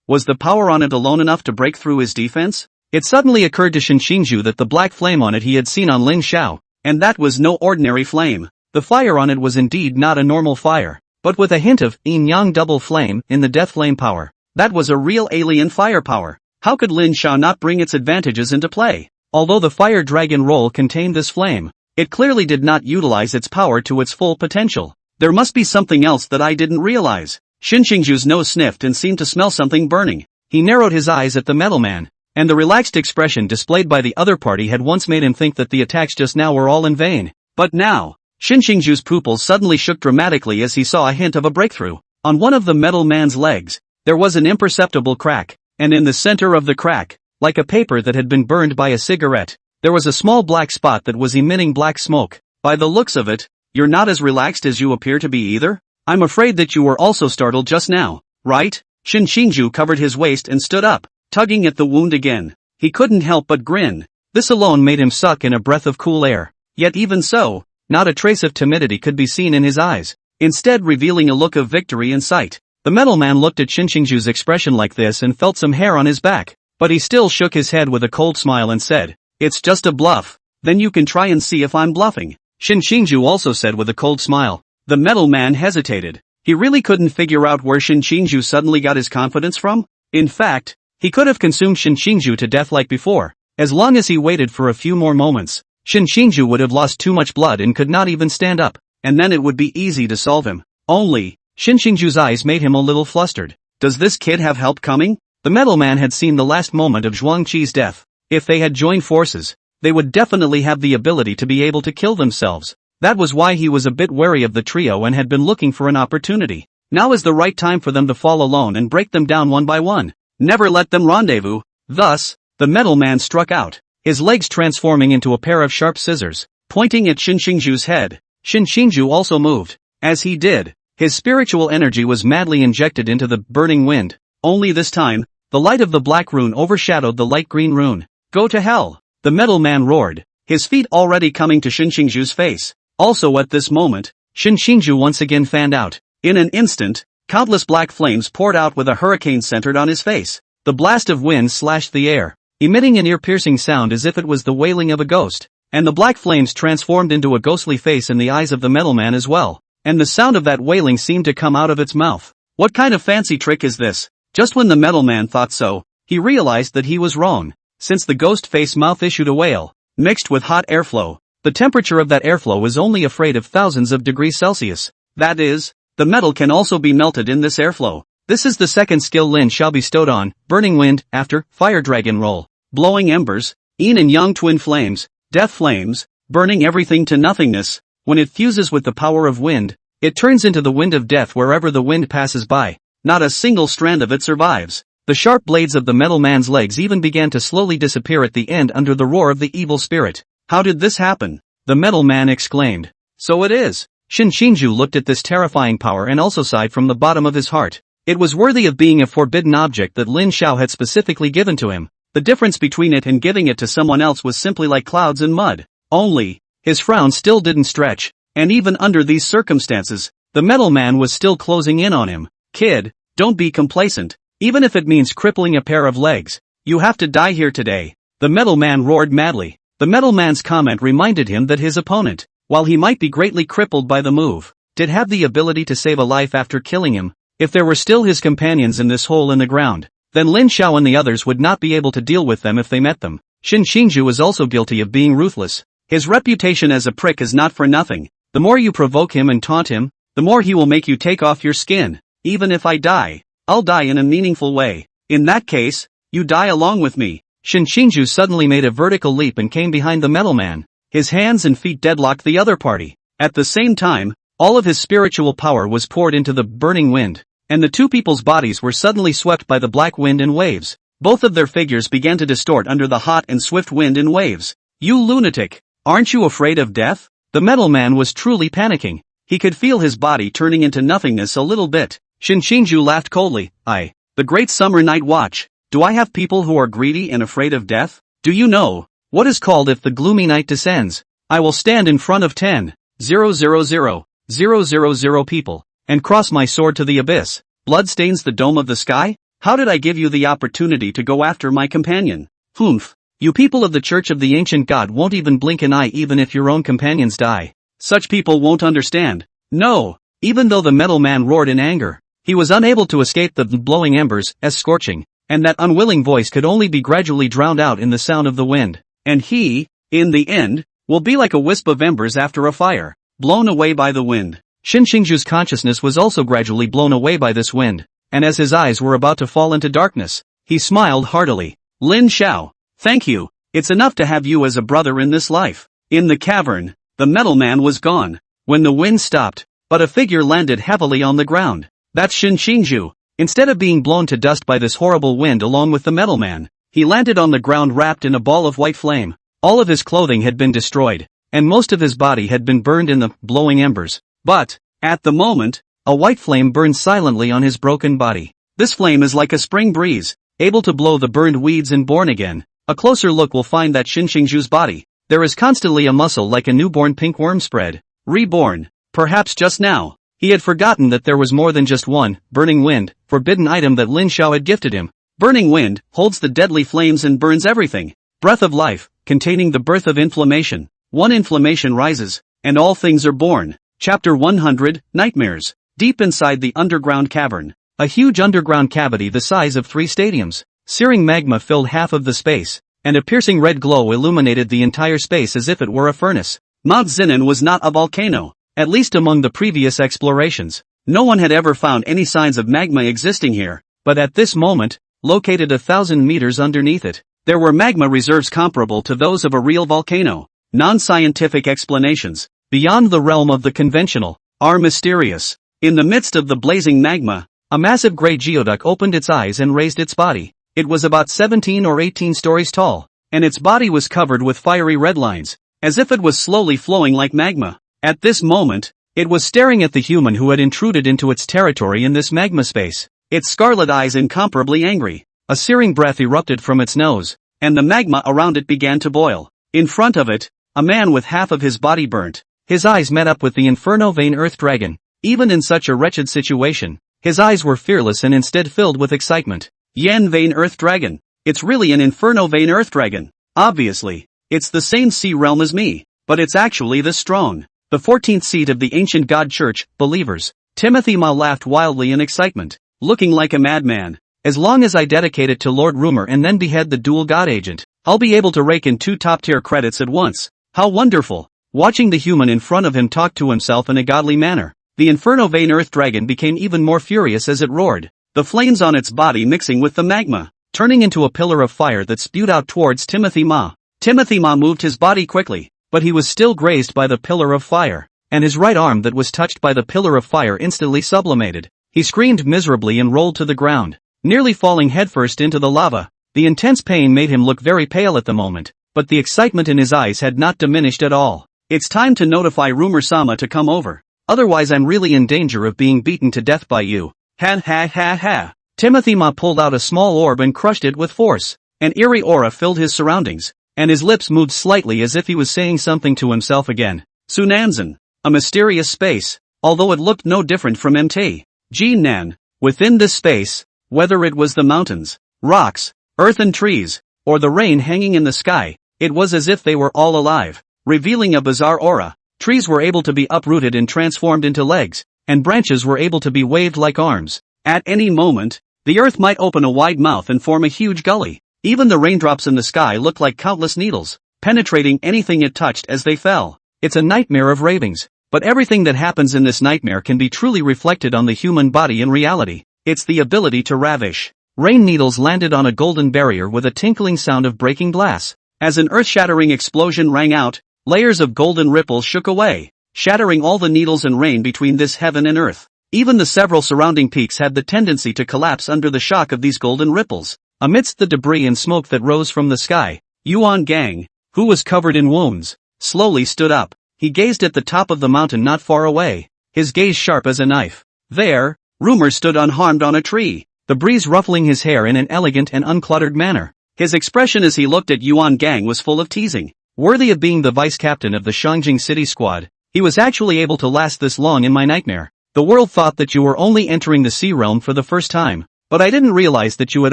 Was the power on it alone enough to break through his defense? It suddenly occurred to Shinshiju that the black flame on it he had seen on Lin Xiao, and that was no ordinary flame. The fire on it was indeed not a normal fire, but with a hint of yin-yang double flame in the death flame power. That was a real alien firepower. How could Lin Xiao not bring its advantages into play? Although the fire dragon roll contained this flame, it clearly did not utilize its power to its full potential. There must be something else that I didn't realize. Shinshingju's nose sniffed and seemed to smell something burning. He narrowed his eyes at the metal man, and the relaxed expression displayed by the other party had once made him think that the attacks just now were all in vain. But now, Shinshingju's pupils suddenly shook dramatically as he saw a hint of a breakthrough. On one of the metal man's legs, there was an imperceptible crack, and in the center of the crack, like a paper that had been burned by a cigarette, there was a small black spot that was emitting black smoke. By the looks of it, you're not as relaxed as you appear to be either? I'm afraid that you were also startled just now, right? Shinshingju covered his waist and stood up, tugging at the wound again. He couldn't help but grin. This alone made him suck in a breath of cool air. Yet even so, not a trace of timidity could be seen in his eyes, instead revealing a look of victory in sight. The metal man looked at Shinshingju's expression like this and felt some hair on his back, but he still shook his head with a cold smile and said, "It's just a bluff. Then you can try and see if I'm bluffing." Shinshingju also said with a cold smile. The metal man hesitated. He really couldn't figure out where Shinshingju suddenly got his confidence from. In fact, He could have consumed Shin Xingju to death like before. As long as he waited for a few more moments, Shin Xingju would have lost too much blood and could not even stand up, and then it would be easy to solve him. Only, Shin Xingju's eyes made him a little flustered. Does this kid have help coming? The metal man had seen the last moment of Zhuang Qi's death. If they had joined forces, they would definitely have the ability to be able to kill themselves. That was why he was a bit wary of the trio and had been looking for an opportunity. Now is the right time for them to fall alone and break them down one by one. Never let them rendezvous. Thus, the metal man struck out, his legs transforming into a pair of sharp scissors, pointing at Shin Xingju's head. Shin Xingju also moved. As he did, his spiritual energy was madly injected into the burning wind. Only this time, the light of the black rune overshadowed the light green rune. Go to hell! The metal man roared, his feet already coming to Shin Xingju's face. Also at this moment, Shin Xingju once again fanned out. In an instant, countless black flames poured out with a hurricane centered on his face. The blast of wind slashed the air, emitting an ear-piercing sound as if it was the wailing of a ghost. And the black flames transformed into a ghostly face in the eyes of the metal man as well. And the sound of that wailing seemed to come out of its mouth. What kind of fancy trick is this? Just when the metal man thought so, he realized that he was wrong. Since the ghost face mouth issued a wail, mixed with hot airflow, the temperature of that airflow was only afraid of thousands of degrees Celsius. That is, the metal can also be melted in this airflow. This is the second skill Lin shall bestowed on, Burning Wind, after, Fire Dragon Roll, Blowing Embers, Yin and Yang Twin Flames, Death Flames, burning everything to nothingness. When it fuses with the power of wind, it turns into the wind of death wherever the wind passes by. Not a single strand of it survives. The sharp blades of the metal man's legs even began to slowly disappear at the end under the roar of the evil spirit. How did this happen? The metal man exclaimed. So it is. Shin Xingju looked at this terrifying power and also sighed from the bottom of his heart. It was worthy of being a forbidden object that Lin Xiao had specifically given to him. The difference between it and giving it to someone else was simply like clouds and mud. Only, his frown still didn't stretch, and even under these circumstances, the metal man was still closing in on him. Kid, don't be complacent. Even if it means crippling a pair of legs, you have to die here today. The metal man roared madly. The metal man's comment reminded him that his opponent, while he might be greatly crippled by the move, did have the ability to save a life after killing him. If there were still his companions in this hole in the ground, then Lin Xiao and the others would not be able to deal with them if they met them. Shin Xingju is also guilty of being ruthless. His reputation as a prick is not for nothing. The more you provoke him and taunt him, the more he will make you take off your skin. Even if I die, I'll die in a meaningful way. In that case, you die along with me. Shin Xingju suddenly made a vertical leap and came behind the metal man. His hands and feet deadlocked the other party. At the same time, all of his spiritual power was poured into the burning wind, and the two people's bodies were suddenly swept by the black wind and waves. Both of their figures began to distort under the hot and swift wind and waves. You lunatic! Aren't you afraid of death? The metal man was truly panicking. He could feel his body turning into nothingness a little bit. Shin Xingju laughed coldly. The great summer night watch. Do I have people who are greedy and afraid of death? Do you know what is called if the gloomy night descends? I will stand in front of 10,000,000 people, and cross my sword to the abyss. Blood stains the dome of the sky? How did I give you the opportunity to go after my companion? Humph. You people of the Church of the Ancient God won't even blink an eye even if your own companions die. Such people won't understand. No. Even though the metal man roared in anger, he was unable to escape the blowing embers as scorching, and that unwilling voice could only be gradually drowned out in the sound of the wind. And he, in the end, will be like a wisp of embers after a fire, blown away by the wind. Shin Xingju's consciousness was also gradually blown away by this wind, and as his eyes were about to fall into darkness, he smiled heartily. Lin Xiao, thank you. It's enough to have you as a brother in this life. In the cavern, the metal man was gone, when the wind stopped, but a figure landed heavily on the ground. That's Shin Xingju. Instead of being blown to dust by this horrible wind along with the metal man, he landed on the ground wrapped in a ball of white flame. All of his clothing had been destroyed, and most of his body had been burned in the blowing embers. But, at the moment, a white flame burned silently on his broken body. This flame is like a spring breeze, able to blow the burned weeds and born again. A closer look will find that Shin Xingju's body, there is constantly a muscle like a newborn pink worm spread, reborn. Perhaps just now, he had forgotten that there was more than just one, burning wind, forbidden item that Lin Xiao had gifted him. Burning wind, holds the deadly flames and burns everything. Breath of life, containing the birth of inflammation. One inflammation rises, and all things are born. Chapter 100, Nightmares. Deep inside the underground cavern, a huge underground cavity the size of 3 stadiums, Searing magma filled half of the space, and a piercing red glow illuminated the entire space as if it were a furnace. Mount Xinan was not a volcano, at least among the previous explorations. No one had ever found any signs of magma existing here, but at this moment, located 1,000 meters underneath it, there were magma reserves comparable to those of a real volcano. Non-scientific explanations, beyond the realm of the conventional, are mysterious. In the midst of the blazing magma, a massive gray geoduck opened its eyes and raised its body. It was about 17 or 18 stories tall, and its body was covered with fiery red lines, as if it was slowly flowing like magma. At this moment, it was staring at the human who had intruded into its territory in this magma space, its scarlet eyes incomparably angry. A searing breath erupted from its nose, and the magma around it began to boil. In front of it, a man with half of his body burnt. His eyes met up with the Inferno Vein Earth Dragon. Even in such a wretched situation, his eyes were fearless and instead filled with excitement. Yen Vein Earth Dragon. It's really an Inferno Vein Earth Dragon. Obviously, it's the same sea realm as me, but it's actually this strong. The 14th seat of the ancient God Church, believers. Timothy Ma laughed wildly in excitement, looking like a madman. As long as I dedicate it to Lord Rumor and then behead the dual God agent, I'll be able to rake in 2 top-tier credits at once. How wonderful! Watching the human in front of him talk to himself in a godly manner, the Inferno Vein Earth Dragon became even more furious as it roared, the flames on its body mixing with the magma, turning into a pillar of fire that spewed out towards Timothy Ma. Timothy Ma moved his body quickly, but he was still grazed by the pillar of fire, and his right arm that was touched by the pillar of fire instantly sublimated. He screamed miserably and rolled to the ground, nearly falling headfirst into the lava. The intense pain made him look very pale at the moment, but the excitement in his eyes had not diminished at all. It's time to notify Rumor-sama to come over, otherwise I'm really in danger of being beaten to death by you. Ha ha ha ha. Timothy Ma pulled out a small orb and crushed it with force. An eerie aura filled his surroundings, and his lips moved slightly as if he was saying something to himself again. Sunanzan. A mysterious space, although it looked no different from Mt. Jinan. Within this space, whether it was the mountains, rocks, earth and trees, or the rain hanging in the sky, it was as if they were all alive, revealing a bizarre aura. Trees were able to be uprooted and transformed into legs, and branches were able to be waved like arms. At any moment, the earth might open a wide mouth and form a huge gully. Even the raindrops in the sky looked like countless needles, penetrating anything it touched as they fell. It's a nightmare of ravings, but everything that happens in this nightmare can be truly reflected on the human body in reality. It's the ability to ravish. Rain needles landed on a golden barrier with a tinkling sound of breaking glass. As an earth-shattering explosion rang out, layers of golden ripples shook away, shattering all the needles and rain between this heaven and earth. Even the several surrounding peaks had the tendency to collapse under the shock of these golden ripples. Amidst the debris and smoke that rose from the sky, Yuan Gang, who was covered in wounds, slowly stood up. He gazed at the top of the mountain not far away, his gaze sharp as a knife. There, Rumor stood unharmed on a tree, the breeze ruffling his hair in an elegant and uncluttered manner. His expression as he looked at Yuan Gang was full of teasing. Worthy of being the vice-captain of the Shangjing City squad, he was actually able to last this long in my nightmare. The world thought that you were only entering the sea realm for the first time, but I didn't realize that you had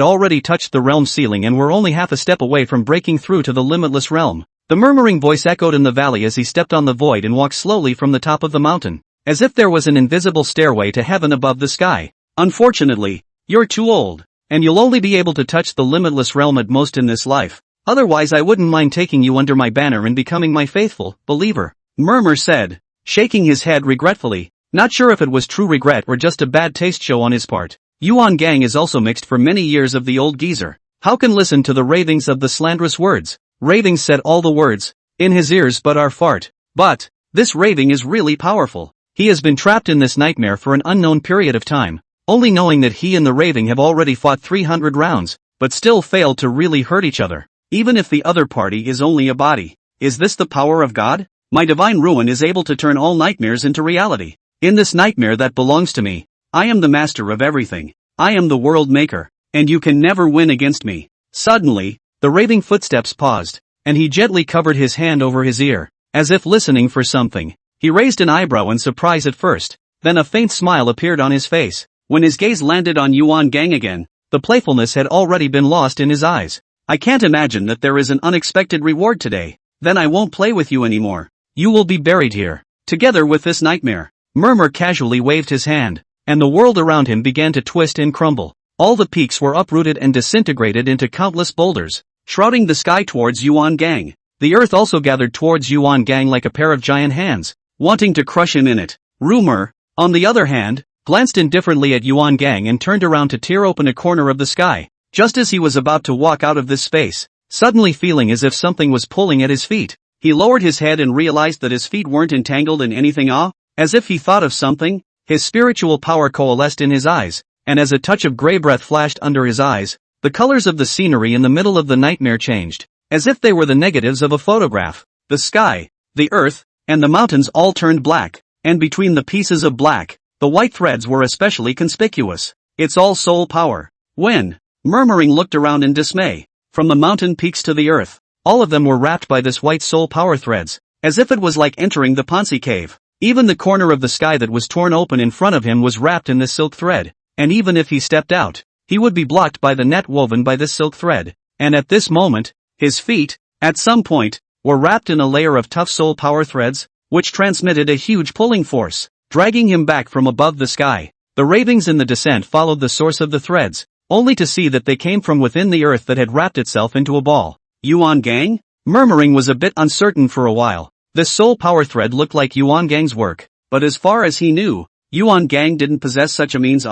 already touched the realm ceiling and were only half a step away from breaking through to the limitless realm. The murmuring voice echoed in the valley as he stepped on the void and walked slowly from the top of the mountain, as if there was an invisible stairway to heaven above the sky. Unfortunately, you're too old, and you'll only be able to touch the limitless realm at most in this life. Otherwise I wouldn't mind taking you under my banner and becoming my faithful believer, Murmur said, shaking his head regretfully, not sure if it was true regret or just a bad taste show on his part. Yuan Gang is also mixed for many years of the old geezer. How can listen to the ravings of the slanderous words? Ravings said all the words, in his ears but are fart. But, this raving is really powerful. He has been trapped in this nightmare for an unknown period of time, only knowing that he and the raving have already fought 300 rounds, but still failed to really hurt each other. Even if the other party is only a body. Is this the power of God? My divine ruin is able to turn all nightmares into reality. In this nightmare that belongs to me, I am the master of everything. I am the world maker, and you can never win against me. Suddenly, the raving footsteps paused, and he gently covered his hand over his ear, as if listening for something. He raised an eyebrow in surprise at first, then a faint smile appeared on his face. When his gaze landed on Yuan Gang again, the playfulness had already been lost in his eyes. I can't imagine that there is an unexpected reward today. Then I won't play with you anymore. You will be buried here, together with this nightmare. Murmur casually waved his hand, and the world around him began to twist and crumble. All the peaks were uprooted and disintegrated into countless boulders, shrouding the sky towards Yuan Gang. The earth also gathered towards Yuan Gang like a pair of giant hands, wanting to crush him in it. Rumor, on the other hand, glanced indifferently at Yuan Gang and turned around to tear open a corner of the sky. Just as he was about to walk out of this space, suddenly feeling as if something was pulling at his feet, he lowered his head and realized that his feet weren't entangled in anything. As if he thought of something, his spiritual power coalesced in his eyes, and as a touch of gray breath flashed under his eyes, the colors of the scenery in the middle of the nightmare changed, as if they were the negatives of a photograph. The sky, the earth, and the mountains all turned black, and between the pieces of black, the white threads were especially conspicuous. It's all soul power. When, murmuring, looked around in dismay, from the mountain peaks to the earth, all of them were wrapped by this white soul power threads, as if it was like entering the Ponzi cave. Even the corner of the sky that was torn open in front of him was wrapped in this silk thread, and even if he stepped out, he would be blocked by the net woven by this silk thread. And at this moment, his feet, at some point, were wrapped in a layer of tough soul power threads, which transmitted a huge pulling force, dragging him back from above the sky. The ravings in the descent followed the source of the threads, only to see that they came from within the earth that had wrapped itself into a ball. Yuan Gang? Murmuring was a bit uncertain for a while. This soul power thread looked like Yuan Gang's work, but as far as he knew, Yuan Gang didn't possess such a means.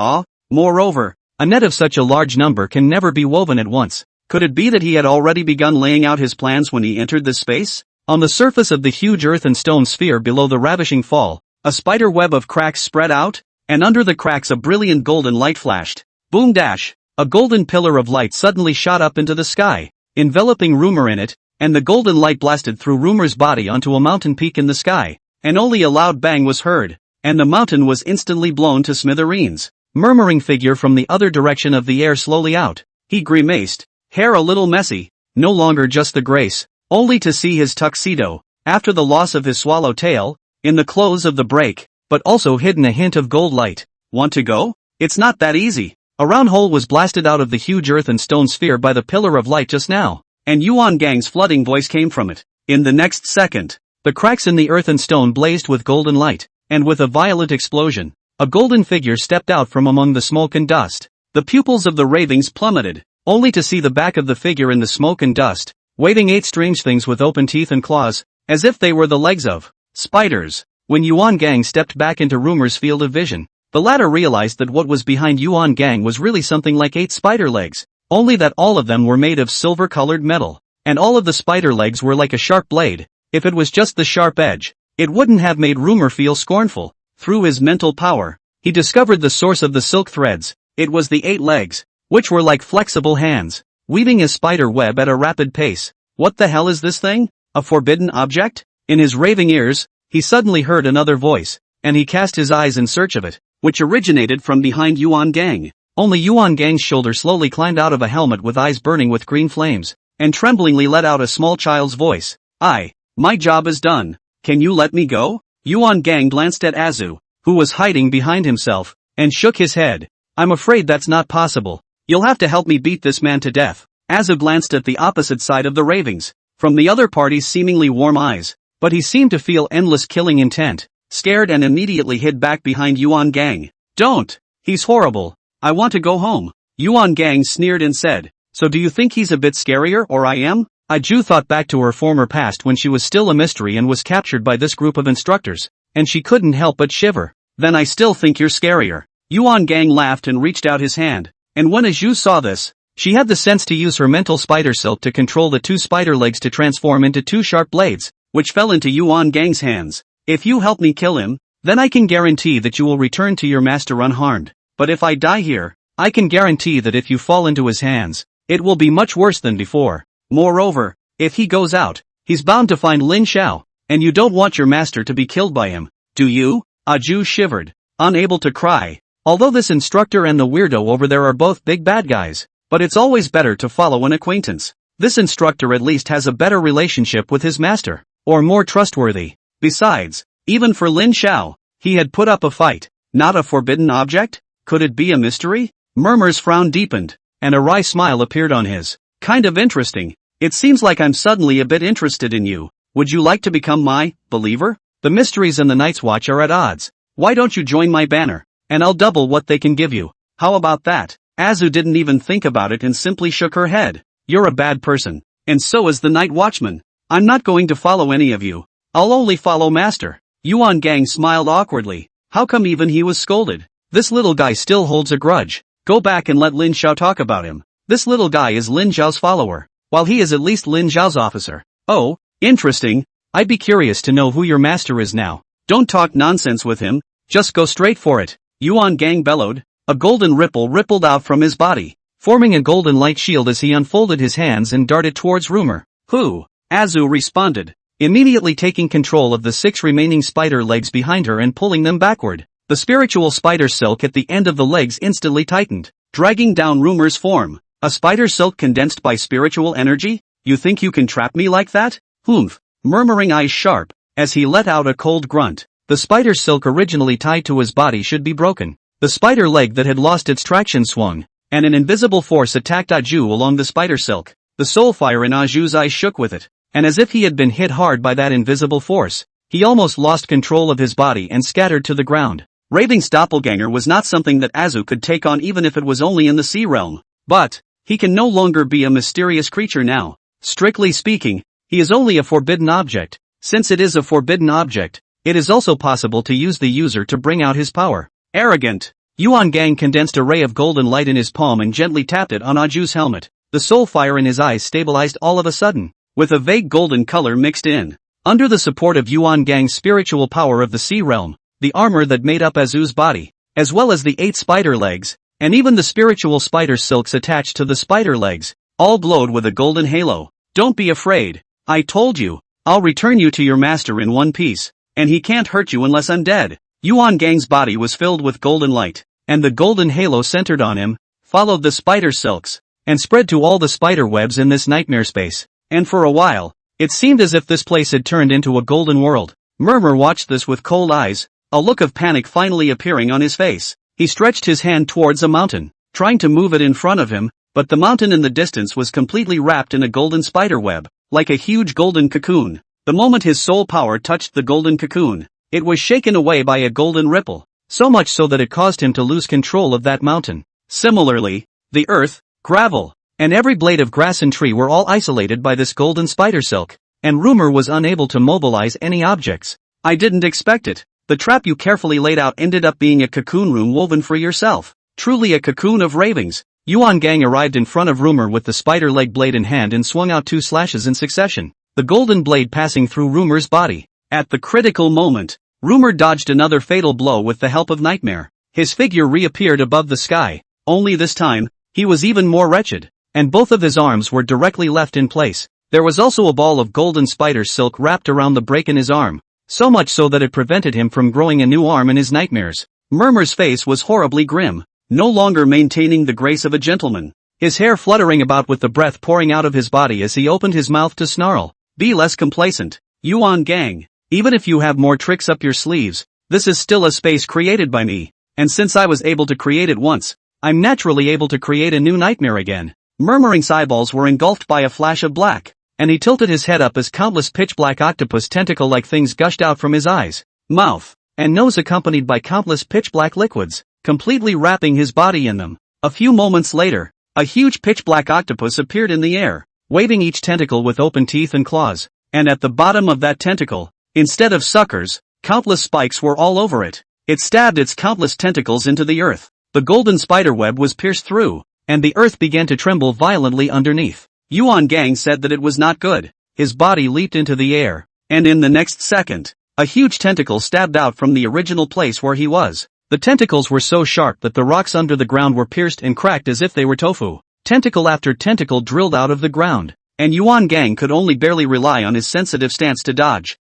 Moreover, a net of such a large number can never be woven at once. Could it be that he had already begun laying out his plans when he entered this space? On the surface of the huge earth and stone sphere below the ravishing fall, a spider web of cracks spread out, and under the cracks a brilliant golden light flashed. Boom dash! A golden pillar of light suddenly shot up into the sky, enveloping Rumor in it, and the golden light blasted through Rumor's body onto a mountain peak in the sky, and only a loud bang was heard, and the mountain was instantly blown to smithereens. Murmuring figure from the other direction of the air slowly out. He grimaced, hair a little messy, no longer just the grace, only to see his tuxedo, after the loss of his swallow tail, in the clothes of the break, but also hidden a hint of gold light. Want to go? It's not that easy. A round hole was blasted out of the huge earth and stone sphere by the pillar of light just now, and Yuan Gang's flooding voice came from it. In the next second, the cracks in the earth and stone blazed with golden light, and with a violent explosion, a golden figure stepped out from among the smoke and dust. The pupils of the ravings plummeted, only to see the back of the figure in the smoke and dust, waving 8 strange things with open teeth and claws, as if they were the legs of spiders. When Yuan Gang stepped back into Rumor's field of vision, the latter realized that what was behind Yuan Gang was really something like 8 spider legs, only that all of them were made of silver-colored metal, and all of the spider legs were like a sharp blade. If it was just the sharp edge, it wouldn't have made Rumor feel scornful. Through his mental power, he discovered the source of the silk threads. It was the 8 legs, which were like flexible hands, weaving a spider web at a rapid pace. What the hell is this thing? A forbidden object? In his raving ears, he suddenly heard another voice, and he cast his eyes in search of it, which originated from behind Yuan Gang. Only Yuan Gang's shoulder slowly climbed out of a helmet with eyes burning with green flames, and tremblingly let out a small child's voice. My job is done. Can you let me go? Yuan Gang glanced at Azu, who was hiding behind himself, and shook his head. I'm afraid that's not possible. You'll have to help me beat this man to death. Azu glanced at the opposite side of the ravings, from the other party's seemingly warm eyes, but he seemed to feel endless killing intent, scared and immediately hid back behind Yuan Gang. Don't! He's horrible. I want to go home. Yuan Gang sneered and said, so do you think he's a bit scarier or I am? Aju thought back to her former past when she was still a mystery and was captured by this group of instructors, and she couldn't help but shiver. Then I still think you're scarier. Yuan Gang laughed and reached out his hand, and when Aju saw this, she had the sense to use her mental spider silk to control the 2 spider legs to transform into 2 sharp blades, which fell into Yuan Gang's hands. If you help me kill him, then I can guarantee that you will return to your master unharmed. But if I die here, I can guarantee that if you fall into his hands, it will be much worse than before. Moreover, if he goes out, he's bound to find Lin Xiao, and you don't want your master to be killed by him, do you? Aju shivered, unable to cry. Although this instructor and the weirdo over there are both big bad guys, but it's always better to follow an acquaintance. This instructor at least has a better relationship with his master, or more trustworthy. Besides, even for Lin Xiao, he had put up a fight. Not a forbidden object? Could it be a mystery? Murmur's frown deepened, and a wry smile appeared on his. Kind of interesting. It seems like I'm suddenly a bit interested in you. Would you like to become my believer? The mysteries and the Night's Watch are at odds. Why don't you join my banner, and I'll double what they can give you. How about that? Azu didn't even think about it and simply shook her head. You're a bad person. And so is the night watchman. I'm not going to follow any of you. I'll only follow master. Yuan Gang smiled awkwardly. How come even he was scolded? This little guy still holds a grudge. Go back and let Lin Xiao talk about him. This little guy is Lin Xiao's follower, while he is at least Lin Xiao's officer. Oh, interesting. I'd be curious to know who your master is now. Don't talk nonsense with him, just go straight for it. Yuan Gang bellowed. A golden ripple rippled out from his body, forming a golden light shield as he unfolded his hands and darted towards Rumor. Who? Azu responded, immediately taking control of the 6 remaining spider legs behind her and pulling them backward. The spiritual spider silk at the end of the legs instantly tightened, dragging down Rumor's form. A spider silk condensed by spiritual energy? You think you can trap me like that? Humph. Murmuring eyes sharp, as he let out a cold grunt. The spider silk originally tied to his body should be broken. The spider leg that had lost its traction swung, and an invisible force attacked Aju along the spider silk. The soul fire in Aju's eyes shook with it, and as if he had been hit hard by that invisible force, he almost lost control of his body and scattered to the ground. Raving's doppelganger was not something that Azu could take on even if it was only in the sea realm. But, he can no longer be a mysterious creature now. Strictly speaking, he is only a forbidden object. Since it is a forbidden object, it is also possible to use the user to bring out his power. Arrogant. Yuan Gang condensed a ray of golden light in his palm and gently tapped it on Aju's helmet. The soul fire in his eyes stabilized all of a sudden, with a vague golden color mixed in. Under the support of Yuan Gang's spiritual power of the sea realm, the armor that made up Azu's body, as well as the 8 spider legs, and even the spiritual spider silks attached to the spider legs, all glowed with a golden halo. Don't be afraid. I told you, I'll return you to your master in one piece, and he can't hurt you unless I'm dead. Yuan Gang's body was filled with golden light, and the golden halo centered on him, followed the spider silks, and spread to all the spider webs in this nightmare space. And for a while, it seemed as if this place had turned into a golden world. Murmur watched this with cold eyes, a look of panic finally appearing on his face. He stretched his hand towards a mountain, trying to move it in front of him, but the mountain in the distance was completely wrapped in a golden spider web, like a huge golden cocoon. The moment his soul power touched the golden cocoon, it was shaken away by a golden ripple, so much so that it caused him to lose control of that mountain. Similarly, the earth, gravel, and every blade of grass and tree were all isolated by this golden spider silk, and Rumor was unable to mobilize any objects. I didn't expect it. The trap you carefully laid out ended up being a cocoon room woven for yourself. Truly a cocoon of ravings. Yuan Gang arrived in front of Rumor with the spider leg blade in hand and swung out 2 slashes in succession, the golden blade passing through Rumor's body. At the critical moment, Rumor dodged another fatal blow with the help of Nightmare. His figure reappeared above the sky, only this time, he was even more wretched, and both of his arms were directly left in place. There was also a ball of golden spider silk wrapped around the break in his arm, so much so that it prevented him from growing a new arm in his nightmares. Murmur's face was horribly grim, no longer maintaining the grace of a gentleman, his hair fluttering about with the breath pouring out of his body as he opened his mouth to snarl. Be less complacent, Yuan Gang. Even if you have more tricks up your sleeves, this is still a space created by me, and since I was able to create it once, I'm naturally able to create a new nightmare again. Murmuring's eyeballs were engulfed by a flash of black, and he tilted his head up as countless pitch-black octopus tentacle-like things gushed out from his eyes, mouth, and nose accompanied by countless pitch-black liquids, completely wrapping his body in them. A few moments later, a huge pitch-black octopus appeared in the air, waving each tentacle with open teeth and claws, and at the bottom of that tentacle, instead of suckers, countless spikes were all over it. It stabbed its countless tentacles into the earth. The golden spider web was pierced through, and the earth began to tremble violently underneath. Yuan Gang said that it was not good. His body leaped into the air, and in the next second, a huge tentacle stabbed out from the original place where he was. The tentacles were so sharp that the rocks under the ground were pierced and cracked as if they were tofu. Tentacle after tentacle drilled out of the ground, and Yuan Gang could only barely rely on his sensitive stance to dodge.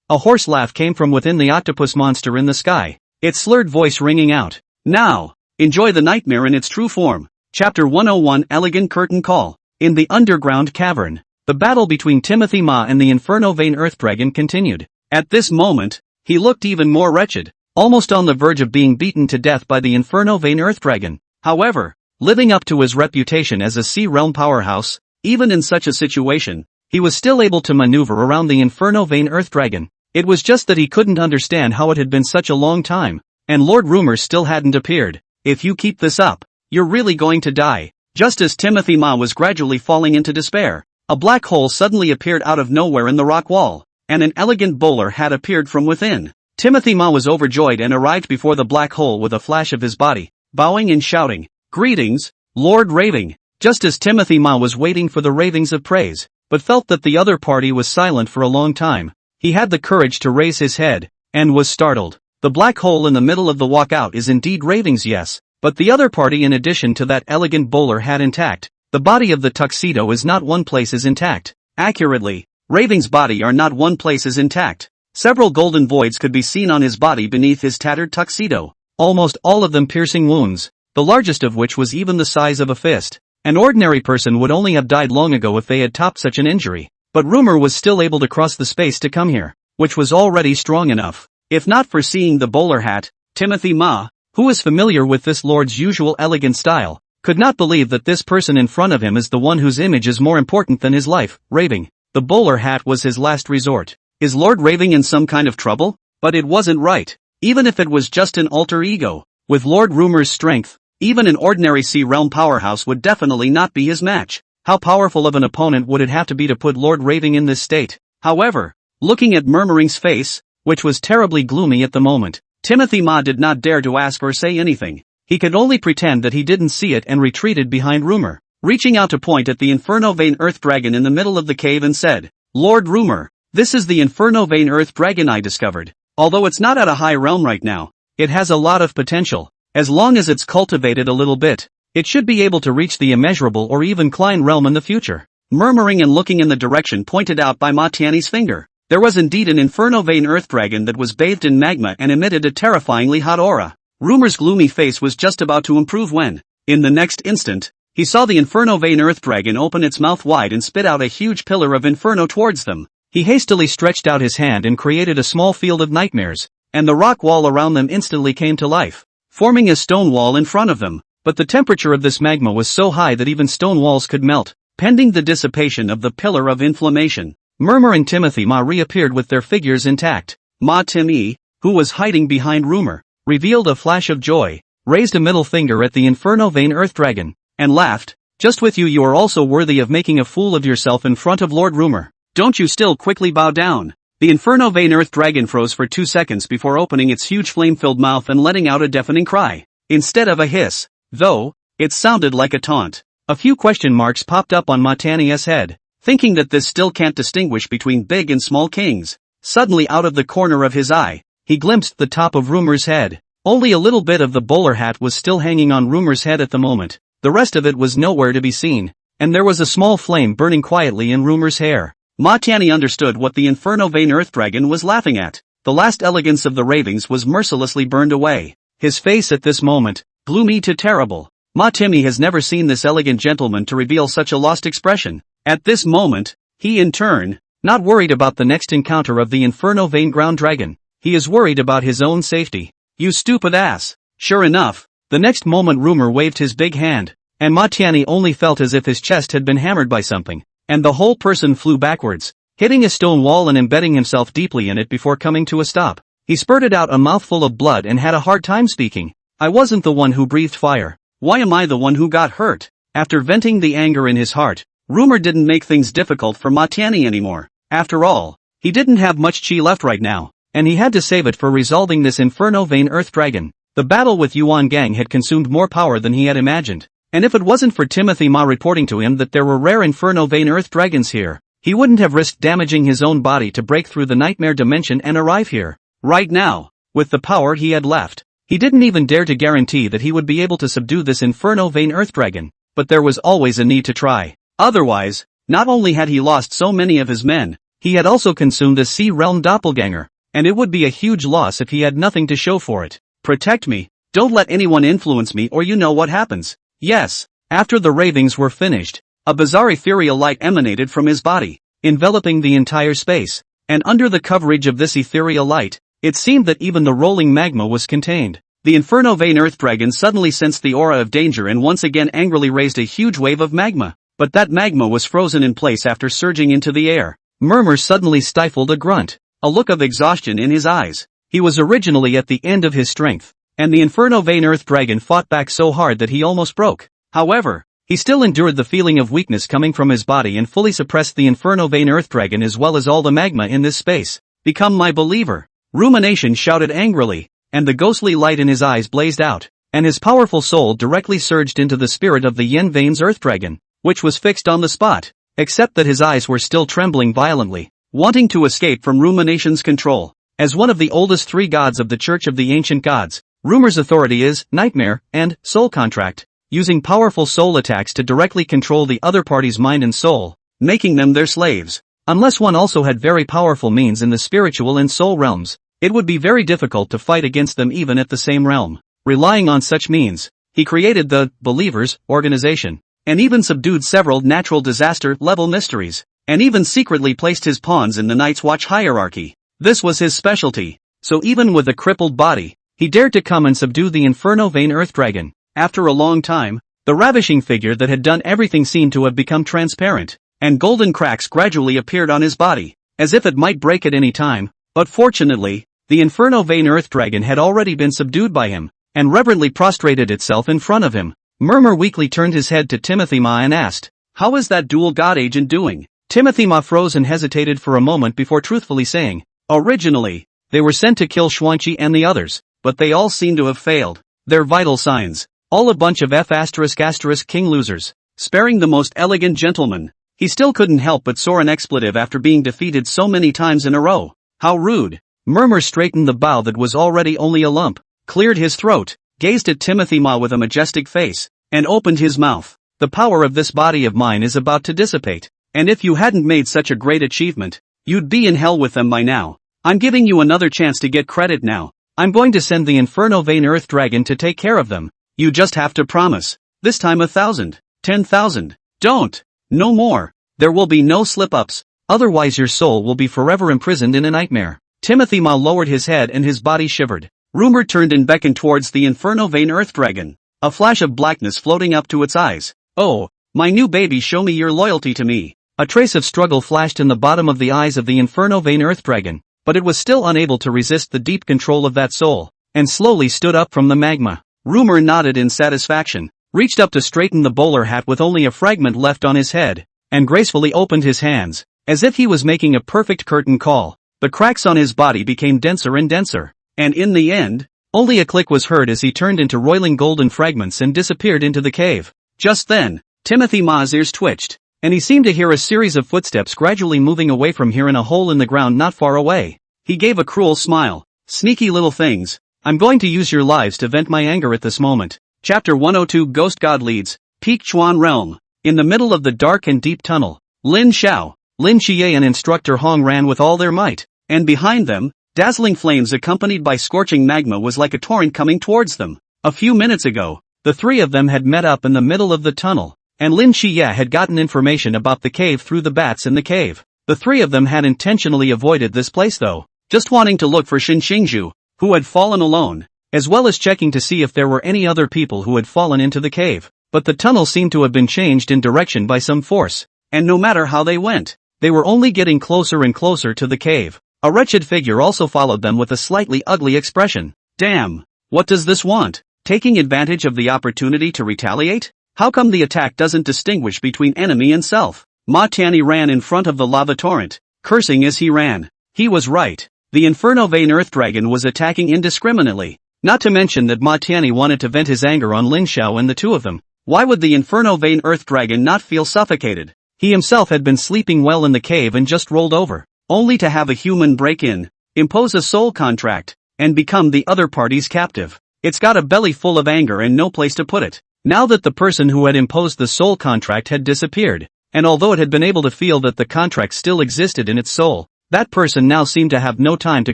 A hoarse laugh came from within the octopus monster in the sky, its slurred voice ringing out. Now, enjoy the nightmare in its true form. Chapter 101 Elegant Curtain Call. In the underground cavern, the battle between Timothy Ma and the Inferno Vein Earth Dragon continued. At this moment, he looked even more wretched, almost on the verge of being beaten to death by the Inferno Vein Earth Dragon. However, living up to his reputation as a Sea Realm powerhouse, even in such a situation, he was still able to maneuver around the Inferno Vein Earth Dragon. It was just that he couldn't understand how it had been such a long time. and Lord Rumor still hadn't appeared. If you keep this up, you're really going to die. Just as Timothy Ma was gradually falling into despair, a black hole suddenly appeared out of nowhere in the rock wall, and an elegant bowler hat appeared from within. Timothy Ma was overjoyed and arrived before the black hole with a flash of his body, bowing and shouting, "Greetings, Lord Raving." Just as Timothy Ma was waiting for the ravings of praise, but felt that the other party was silent for a long time, he had the courage to raise his head, and was startled. The black hole in the middle of the walkout is indeed ravings, yes, but the other party, in addition to that elegant bowler hat intact, the body of the tuxedo is not one place is intact. Accurately, Raving's body are not one place is intact. Several golden voids could be seen on his body beneath his tattered tuxedo, almost all of them piercing wounds, the largest of which was even the size of a fist. An ordinary person would only have died long ago if they had topped such an injury, but Rumor was still able to cross the space to come here, which was already strong enough. If not for seeing the bowler hat, Timothy Ma, who was familiar with this lord's usual elegant style, could not believe that this person in front of him is the one whose image is more important than his life. Raving. The bowler hat was his last resort. Is Lord Raving in some kind of trouble? But it wasn't right. Even if it was just an alter ego, with Lord Rumor's strength, even an ordinary Sea Realm powerhouse would definitely not be his match. How powerful of an opponent would it have to be to put Lord Raving in this state? However, looking at Murmuring's face, which was terribly gloomy at the moment, Timothy Ma did not dare to ask or say anything. He could only pretend that he didn't see it and retreated behind Rumor, reaching out to point at the Inferno Vein Earth Dragon in the middle of the cave and said, "Lord Rumor, this is the Inferno Vein Earth Dragon I discovered. Although it's not at a high realm right now, it has a lot of potential. As long as it's cultivated a little bit, it should be able to reach the immeasurable or even Klein realm in the future." Murmuring and looking in the direction pointed out by Ma Tiany's finger, there was indeed an Inferno Vein Earth Dragon that was bathed in magma and emitted a terrifyingly hot aura. Rumor's gloomy face was just about to improve when, in the next instant, he saw the Inferno Vein Earth Dragon open its mouth wide and spit out a huge pillar of inferno towards them. He hastily stretched out his hand and created a small field of nightmares, and the rock wall around them instantly came to life, forming a stone wall in front of them. But the temperature of this magma was so high that even stone walls could melt, pending the dissipation of the pillar of inflammation. Murmur and Timothy Ma reappeared with their figures intact. Ma Timmy, who was hiding behind Rumor, revealed a flash of joy, raised a middle finger at the Inferno Vein Earth Dragon, and laughed. "Just with you are also worthy of making a fool of yourself in front of Lord Rumor. Don't you still quickly bow down." The Inferno Vein Earth Dragon froze for 2 seconds before opening its huge flame-filled mouth and letting out a deafening cry. Instead of a hiss, though, it sounded like a taunt. A few question marks popped up on Ma Tiany's head, thinking that this still can't distinguish between big and small kings. Suddenly out of the corner of his eye, he glimpsed the top of Rumor's head. Only a little bit of the bowler hat was still hanging on Rumor's head at the moment. The rest of it was nowhere to be seen, and there was a small flame burning quietly in Rumor's hair. Ma Tiany understood what the Inferno Vein Earth Dragon was laughing at. The last elegance of the ravings was mercilessly burned away. His face at this moment, gloomy to terrible. Ma Timmy has never seen this elegant gentleman to reveal such a lost expression. At this moment, he in turn, not worried about the next encounter of the Inferno Vein Ground Dragon, he is worried about his own safety. "You stupid ass." Sure enough, the next moment Rumor waved his big hand, and Ma Tiany only felt as if his chest had been hammered by something, and the whole person flew backwards, hitting a stone wall and embedding himself deeply in it before coming to a stop. He spurted out a mouthful of blood and had a hard time speaking. "I wasn't the one who breathed fire. Why am I the one who got hurt?" After venting the anger in his heart, Rumor didn't make things difficult for Ma Tiany anymore. After all, he didn't have much chi left right now, and he had to save it for resolving this Inferno Vein Earth Dragon. The battle with Yuan Gang had consumed more power than he had imagined, and if it wasn't for Timothy Ma reporting to him that there were rare Inferno Vein Earth Dragons here, he wouldn't have risked damaging his own body to break through the nightmare dimension and arrive here. Right now, with the power he had left, he didn't even dare to guarantee that he would be able to subdue this Inferno Vein Earth Dragon, but there was always a need to try. Otherwise, not only had he lost so many of his men, he had also consumed a Sea Realm doppelganger, and it would be a huge loss if he had nothing to show for it. "Protect me, don't let anyone influence me or you know what happens." Yes, after the ravings were finished, a bizarre ethereal light emanated from his body, enveloping the entire space, and under the coverage of this ethereal light, it seemed that even the rolling magma was contained. The Inferno Vein Earth Dragon suddenly sensed the aura of danger and once again angrily raised a huge wave of magma, but that magma was frozen in place after surging into the air. Murmur suddenly stifled a grunt, a look of exhaustion in his eyes. He was originally at the end of his strength, and the Inferno Vein Earth Dragon fought back so hard that he almost broke. However, he still endured the feeling of weakness coming from his body and fully suppressed the Inferno Vein Earth Dragon as well as all the magma in this space. Become my believer. Rumination shouted angrily, and the ghostly light in his eyes blazed out, and his powerful soul directly surged into the spirit of the Yen Veins Earth Dragon, which was fixed on the spot, except that his eyes were still trembling violently, wanting to escape from Rumination's control. As one of the oldest three gods of the Church of the Ancient Gods, Rumor's authority is nightmare and soul contract, using powerful soul attacks to directly control the other party's mind and soul, making them their slaves. Unless one also had very powerful means in the spiritual and soul realms, it would be very difficult to fight against them even at the same realm. Relying on such means, he created the Believers organization, and even subdued several natural disaster-level mysteries, and even secretly placed his pawns in the Night's Watch hierarchy. This was his specialty, so even with a crippled body, he dared to come and subdue the Inferno Vein Earth Dragon. After a long time, the ravishing figure that had done everything seemed to have become transparent, and golden cracks gradually appeared on his body, as if it might break at any time, but fortunately, the Inferno Vein Earth Dragon had already been subdued by him, and reverently prostrated itself in front of him. Murmur weakly turned his head to Timothy Ma and asked, "How is that dual god agent doing?" Timothy Ma froze and hesitated for a moment before truthfully saying, "Originally, they were sent to kill Xuanqi and the others, but they all seem to have failed. They're vital signs. All a bunch of F***king losers. Sparing the most elegant gentleman." He still couldn't help but soar an expletive after being defeated so many times in a row. How rude. Murmur straightened the bow that was already only a lump, cleared his throat, gazed at Timothy Ma with a majestic face, and opened his mouth. "The power of this body of mine is about to dissipate, and if you hadn't made such a great achievement, you'd be in hell with them by now. I'm giving you another chance to get credit now. I'm going to send the Inferno Vein Earth Dragon to take care of them. You just have to promise. This time 1,000, 10,000. Don't. No more. There will be no slip-ups, otherwise your soul will be forever imprisoned in a nightmare." Timothy Ma lowered his head and his body shivered. Rumor turned and beckoned towards the Inferno Vein Earth Dragon, a flash of blackness floating up to its eyes. "Oh, my new baby, show me your loyalty to me." A trace of struggle flashed in the bottom of the eyes of the Inferno Vein Earth Dragon, but it was still unable to resist the deep control of that soul, and slowly stood up from the magma. Rumor nodded in satisfaction, reached up to straighten the bowler hat with only a fragment left on his head, and gracefully opened his hands, as if he was making a perfect curtain call. The cracks on his body became denser and denser, and in the end, only a click was heard as he turned into roiling golden fragments and disappeared into the cave. Just then, Timothy Ma's ears twitched, and he seemed to hear a series of footsteps gradually moving away from here in a hole in the ground not far away. He gave a cruel smile. "Sneaky little things. I'm going to use your lives to vent my anger at this moment." Chapter 102 Ghost God Leads, Peak Chuan Realm. In the middle of the dark and deep tunnel, Lin Xiao, Lin Xie and Instructor Hong ran with all their might, and behind them, dazzling flames accompanied by scorching magma was like a torrent coming towards them. A few minutes ago, the three of them had met up in the middle of the tunnel, and Lin Xie had gotten information about the cave through the bats in the cave. The three of them had intentionally avoided this place though, just wanting to look for Xin Xingzhu, who had fallen alone, as well as checking to see if there were any other people who had fallen into the cave. But the tunnel seemed to have been changed in direction by some force, and no matter how they went, they were only getting closer and closer to the cave. A wretched figure also followed them with a slightly ugly expression. "Damn! What does this want? Taking advantage of the opportunity to retaliate? How come the attack doesn't distinguish between enemy and self?" Ma Tianyi ran in front of the lava torrent, cursing as he ran. He was right. The Inferno Vein Earth Dragon was attacking indiscriminately. Not to mention that Ma Tianyi wanted to vent his anger on Lin Xiao and the two of them. Why would the Inferno Vein Earth Dragon not feel suffocated? He himself had been sleeping well in the cave and just rolled over, only to have a human break in, impose a soul contract, and become the other party's captive. It's got a belly full of anger and no place to put it. Now that the person who had imposed the soul contract had disappeared, and although it had been able to feel that the contract still existed in its soul, that person now seemed to have no time to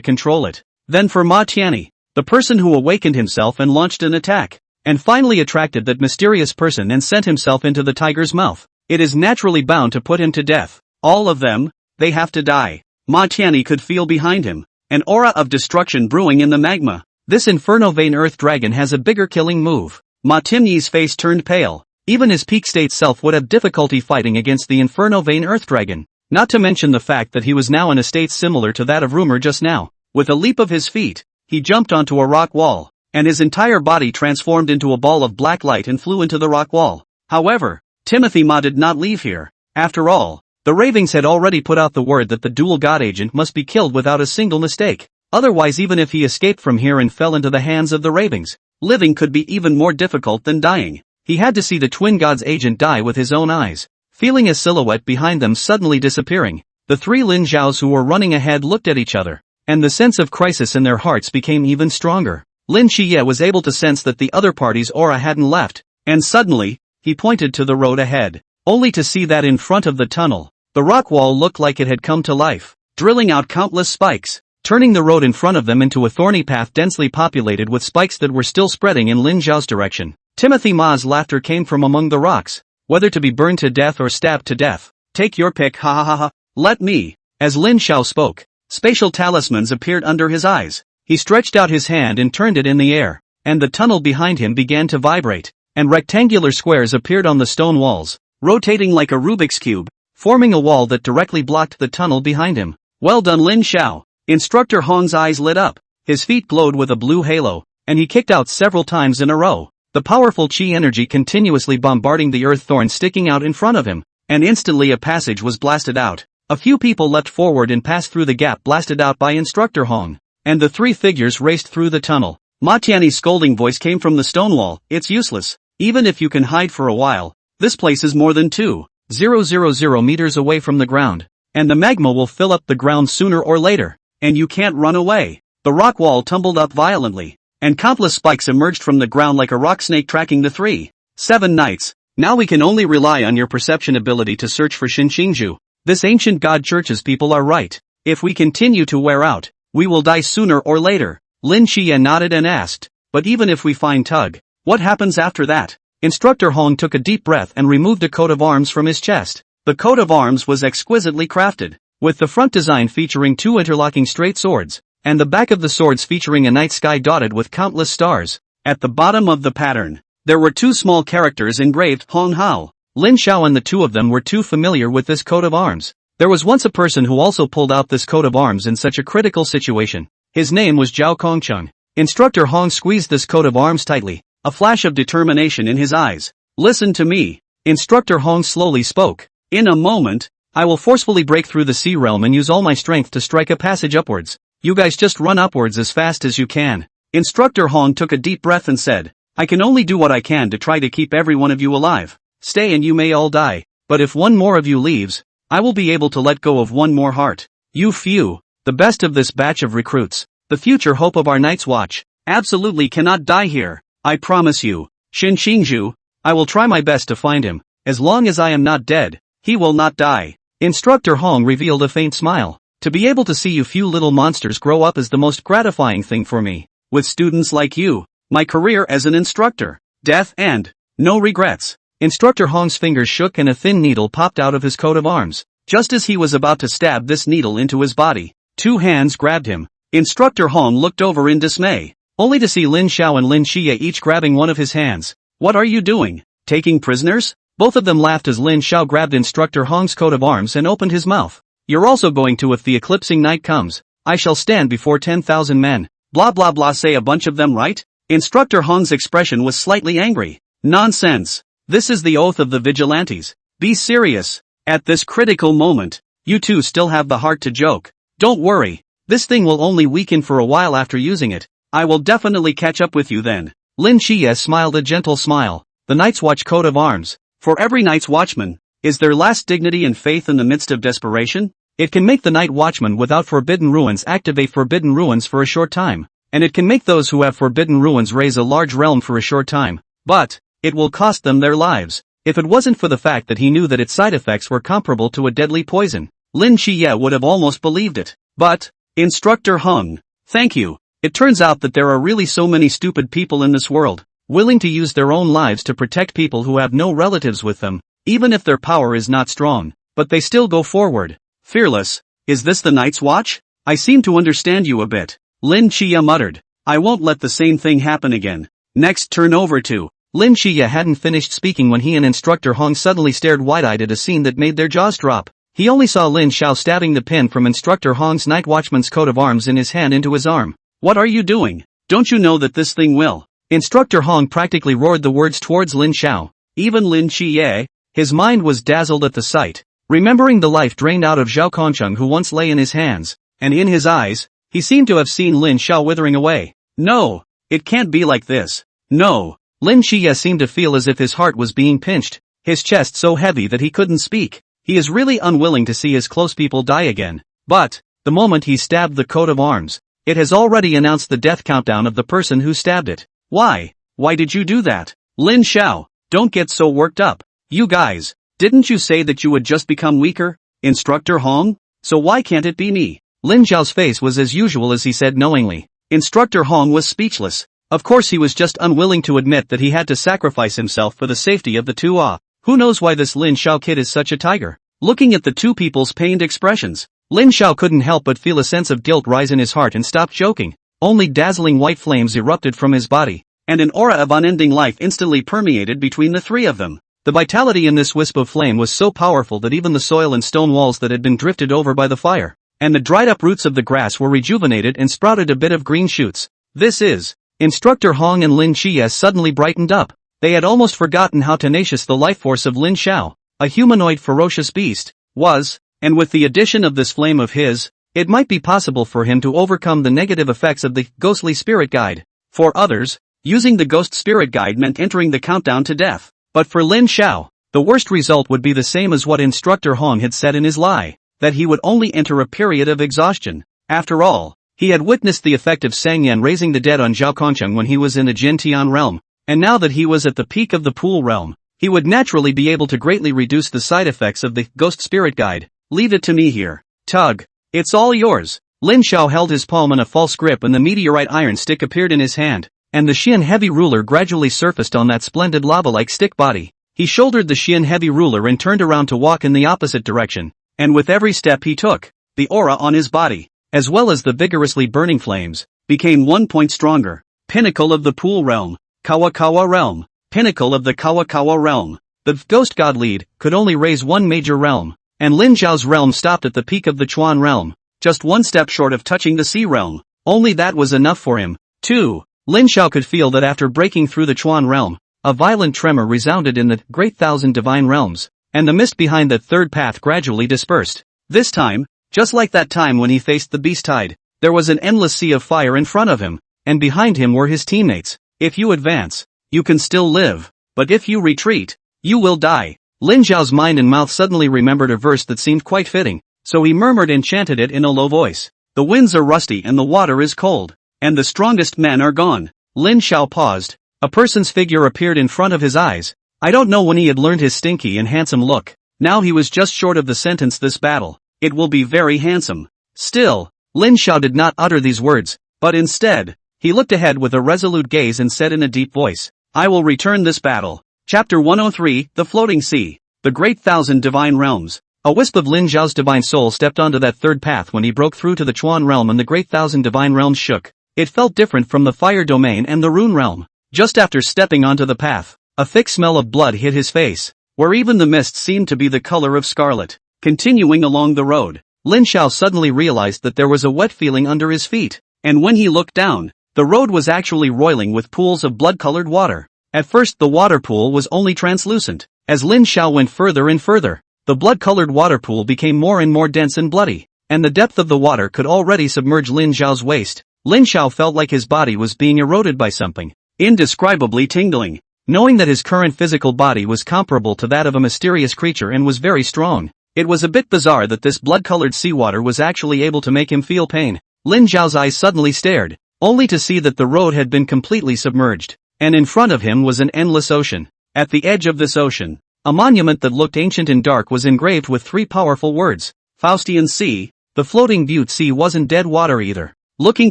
control it. Then for Ma Tianyi, the person who awakened himself and launched an attack, and finally attracted that mysterious person and sent himself into the tiger's mouth, it is naturally bound to put him to death. All of them, they have to die. Ma Tianyi could feel behind him an aura of destruction brewing in the magma. This Inferno Vein Earth Dragon has a bigger killing move. Ma Tianyi's face turned pale. Even his peak state self would have difficulty fighting against the Inferno Vein Earth Dragon, not to mention the fact that he was now in a state similar to that of Rumor just now. With a leap of his feet, he jumped onto a rock wall, and his entire body transformed into a ball of black light and flew into the rock wall. However, Timothy Ma did not leave here. After all, the ravings had already put out the word that the dual god agent must be killed without a single mistake. Otherwise, even if he escaped from here and fell into the hands of the ravings, living could be even more difficult than dying. He had to see the twin god's agent die with his own eyes. Feeling a silhouette behind them suddenly disappearing, the three Lin Zhaos who were running ahead looked at each other, and the sense of crisis in their hearts became even stronger. Lin Qiye was able to sense that the other party's aura hadn't left, and suddenly, he pointed to the road ahead, only to see that in front of the tunnel, the rock wall looked like it had come to life, drilling out countless spikes, turning the road in front of them into a thorny path densely populated with spikes that were still spreading in Lin Zhao's direction. Timothy Ma's laughter came from among the rocks. Whether to be burned to death or stabbed to death, take your pick, ha ha ha ha. Let me. As Lin Zhao spoke, spatial talismans appeared under his eyes. He stretched out his hand and turned it in the air, and the tunnel behind him began to vibrate, and rectangular squares appeared on the stone walls, rotating like a Rubik's Cube, forming a wall that directly blocked the tunnel behind him. Well done, Lin Zhao. Instructor Hong's eyes lit up, his feet glowed with a blue halo, and he kicked out several times in a row, the powerful qi energy continuously bombarding the earth thorn sticking out in front of him, and instantly a passage was blasted out. A few people leapt forward and passed through the gap blasted out by Instructor Hong, and the three figures raced through the tunnel. Ma Tianyi's scolding voice came from the stone wall. It's useless, even if you can hide for a while. This place is more than 2,000 meters away from the ground, and the magma will fill up the ground sooner or later, and you can't run away. The rock wall tumbled up violently, and countless spikes emerged from the ground like a rock snake tracking the 7 knights. Now we can only rely on your perception ability to search for Xinxingzhu. This ancient god church's people are right. If we continue to wear out, we will die sooner or later. Lin Qiye nodded and asked, but even if we find Tug, what happens after that? Instructor Hong took a deep breath and removed a coat of arms from his chest. The coat of arms was exquisitely crafted, with the front design featuring 2 interlocking straight swords, and the back of the swords featuring a night sky dotted with countless stars. At the bottom of the pattern, there were 2 small characters engraved, Hong Hao. Lin Zhao and the 2 of them were too familiar with this coat of arms. There was once a person who also pulled out this coat of arms in such a critical situation. His name was Zhao Kongcheng. Instructor Hong squeezed this coat of arms tightly, a flash of determination in his eyes. Listen to me. Instructor Hong slowly spoke. In a moment, I will forcefully break through the sea realm and use all my strength to strike a passage upwards. You guys just run upwards as fast as you can. Instructor Hong took a deep breath and said, I can only do what I can to try to keep every one of you alive. Stay and you may all die, but if one more of you leaves, I will be able to let go of one more heart. You few, the best of this batch of recruits, the future hope of our Night's Watch, absolutely cannot die here. I promise you, Xinxingzhu, I will try my best to find him. As long as I am not dead, he will not die. Instructor Hong revealed a faint smile. To be able to see you few little monsters grow up is the most gratifying thing for me. With students like you, my career as an instructor, death and no regrets. Instructor Hong's fingers shook and a thin needle popped out of his coat of arms. Just as he was about to stab this needle into his body, 2 hands grabbed him. Instructor Hong looked over in dismay, only to see Lin Zhao and Lin Qiye each grabbing one of his hands. What are you doing? Taking prisoners? Both of them laughed as Lin Zhao grabbed Instructor Hong's coat of arms and opened his mouth. You're also going to if the eclipsing night comes. I shall stand before 10,000 men. Blah blah blah, say a bunch of them, right? Instructor Hong's expression was slightly angry. Nonsense. This is the oath of the vigilantes. Be serious. At this critical moment, you two still have the heart to joke. Don't worry. This thing will only weaken for a while after using it. I will definitely catch up with you then. Lin Qiye smiled a gentle smile. The Night's Watch coat of arms. For every Night's Watchman, is there last dignity and faith in the midst of desperation? It can make the Night Watchman without Forbidden Ruins activate Forbidden Ruins for a short time, and it can make those who have Forbidden Ruins raise a large realm for a short time, but it will cost them their lives. If it wasn't for the fact that he knew that its side effects were comparable to a deadly poison, Lin Qiye would have almost believed it. But, Instructor Hong, thank you. It turns out that there are really so many stupid people in this world, willing to use their own lives to protect people who have no relatives with them, even if their power is not strong, but they still go forward. Fearless, is this the Night's Watch? I seem to understand you a bit. Lin Qiye muttered. I won't let the same thing happen again. Next turn over to. Lin Qiye hadn't finished speaking when he and Instructor Hong suddenly stared wide-eyed at a scene that made their jaws drop. He only saw Lin Zhao stabbing the pin from Instructor Hong's Night Watchman's coat of arms in his hand into his arm. What are you doing? Don't you know that this thing will? Instructor Hong practically roared the words towards Lin Xiao. Even Lin Qiye, his mind was dazzled at the sight, remembering the life drained out of Zhao Kongcheng who once lay in his hands, and in his eyes, he seemed to have seen Lin Xiao withering away. No, it can't be like this. No. Lin Qiye seemed to feel as if his heart was being pinched, his chest so heavy that he couldn't speak. He is really unwilling to see his close people die again. But, the moment he stabbed the coat of arms, it has already announced the death countdown of the person who stabbed it. Why? Why did you do that? Lin Xiao, don't get so worked up. You guys, didn't you say that you would just become weaker? Instructor Hong? So why can't it be me? Lin Xiao's face was as usual as he said knowingly. Instructor Hong was speechless. Of course he was just unwilling to admit that he had to sacrifice himself for the safety of the two. Who knows why this Lin Xiao kid is such a tiger? Looking at the two people's pained expressions, Lin Xiao couldn't help but feel a sense of guilt rise in his heart and stopped joking. Only dazzling white flames erupted from his body, and an aura of unending life instantly permeated between the three of them. The vitality in this wisp of flame was so powerful that even the soil and stone walls that had been drifted over by the fire, and the dried up roots of the grass were rejuvenated and sprouted a bit of green shoots. This is... Instructor Hong and Lin Qiye suddenly brightened up. They had almost forgotten how tenacious the life force of Lin Xiao, a humanoid ferocious beast, was, and with the addition of this flame of his, it might be possible for him to overcome the negative effects of the ghostly spirit guide. For others, using the ghost spirit guide meant entering the countdown to death. But for Lin Xiao, the worst result would be the same as what Instructor Hong had said in his lie, that he would only enter a period of exhaustion. After all, he had witnessed the effect of Sang Yan raising the dead on Zhao Kongcheng when he was in the Jintian realm, and now that he was at the peak of the Pool realm, he would naturally be able to greatly reduce the side effects of the ghost spirit guide. Leave it to me here. Tug. It's all yours. Lin Xiao held his palm in a false grip and the meteorite iron stick appeared in his hand, and the Xian heavy ruler gradually surfaced on that splendid lava-like stick body. He shouldered the Xian heavy ruler and turned around to walk in the opposite direction, and with every step he took, the aura on his body, as well as the vigorously burning flames, became 1 point stronger. Pinnacle of the Pool realm, Kawa realm, pinnacle of the Kawa realm. The ghost god lead could only raise one major realm, and Lin Xiao's realm stopped at the peak of the Chuan realm, just one step short of touching the Sea realm. Only that was enough for him. 2. Lin Xiao could feel that after breaking through the Chuan realm, a violent tremor resounded in the great thousand divine realms, and the mist behind that third path gradually dispersed. This time, just like that time when he faced the beast tide, there was an endless sea of fire in front of him, and behind him were his teammates. If you advance, you can still live, but if you retreat, you will die. Lin Xiao's mind and mouth suddenly remembered a verse that seemed quite fitting, so he murmured and chanted it in a low voice. The winds are rusty and the water is cold, and the strongest men are gone. Lin Xiao paused. A person's figure appeared in front of his eyes. I don't know when he had learned his stinky and handsome look. Now he was just short of the sentence this battle. It will be very handsome. Still, Lin Xiao did not utter these words, but instead, he looked ahead with a resolute gaze and said in a deep voice, I will return this battle. Chapter 103, The Floating Sea. The Great Thousand Divine Realms. A wisp of Lin Xiao's divine soul stepped onto that third path when he broke through to the Chuan realm and the Great Thousand Divine Realms shook. It felt different from the Fire Domain and the Rune realm. Just after stepping onto the path, a thick smell of blood hit his face, where even the mist seemed to be the color of scarlet. Continuing along the road, Lin Xiao suddenly realized that there was a wet feeling under his feet, and when he looked down, the road was actually roiling with pools of blood-colored water. At first the water pool was only translucent. As Lin Xiao went further and further, the blood-colored water pool became more and more dense and bloody, and the depth of the water could already submerge Lin Xiao's waist. Lin Xiao felt like his body was being eroded by something indescribably tingling. Knowing that his current physical body was comparable to that of a mysterious creature and was very strong, it was a bit bizarre that this blood-colored seawater was actually able to make him feel pain. Lin Xiao's eyes suddenly stared, only to see that the road had been completely submerged, and in front of him was an endless ocean. At the edge of this ocean, a monument that looked ancient and dark was engraved with 3 powerful words. Faustian Sea. The floating butte sea wasn't dead water either. Looking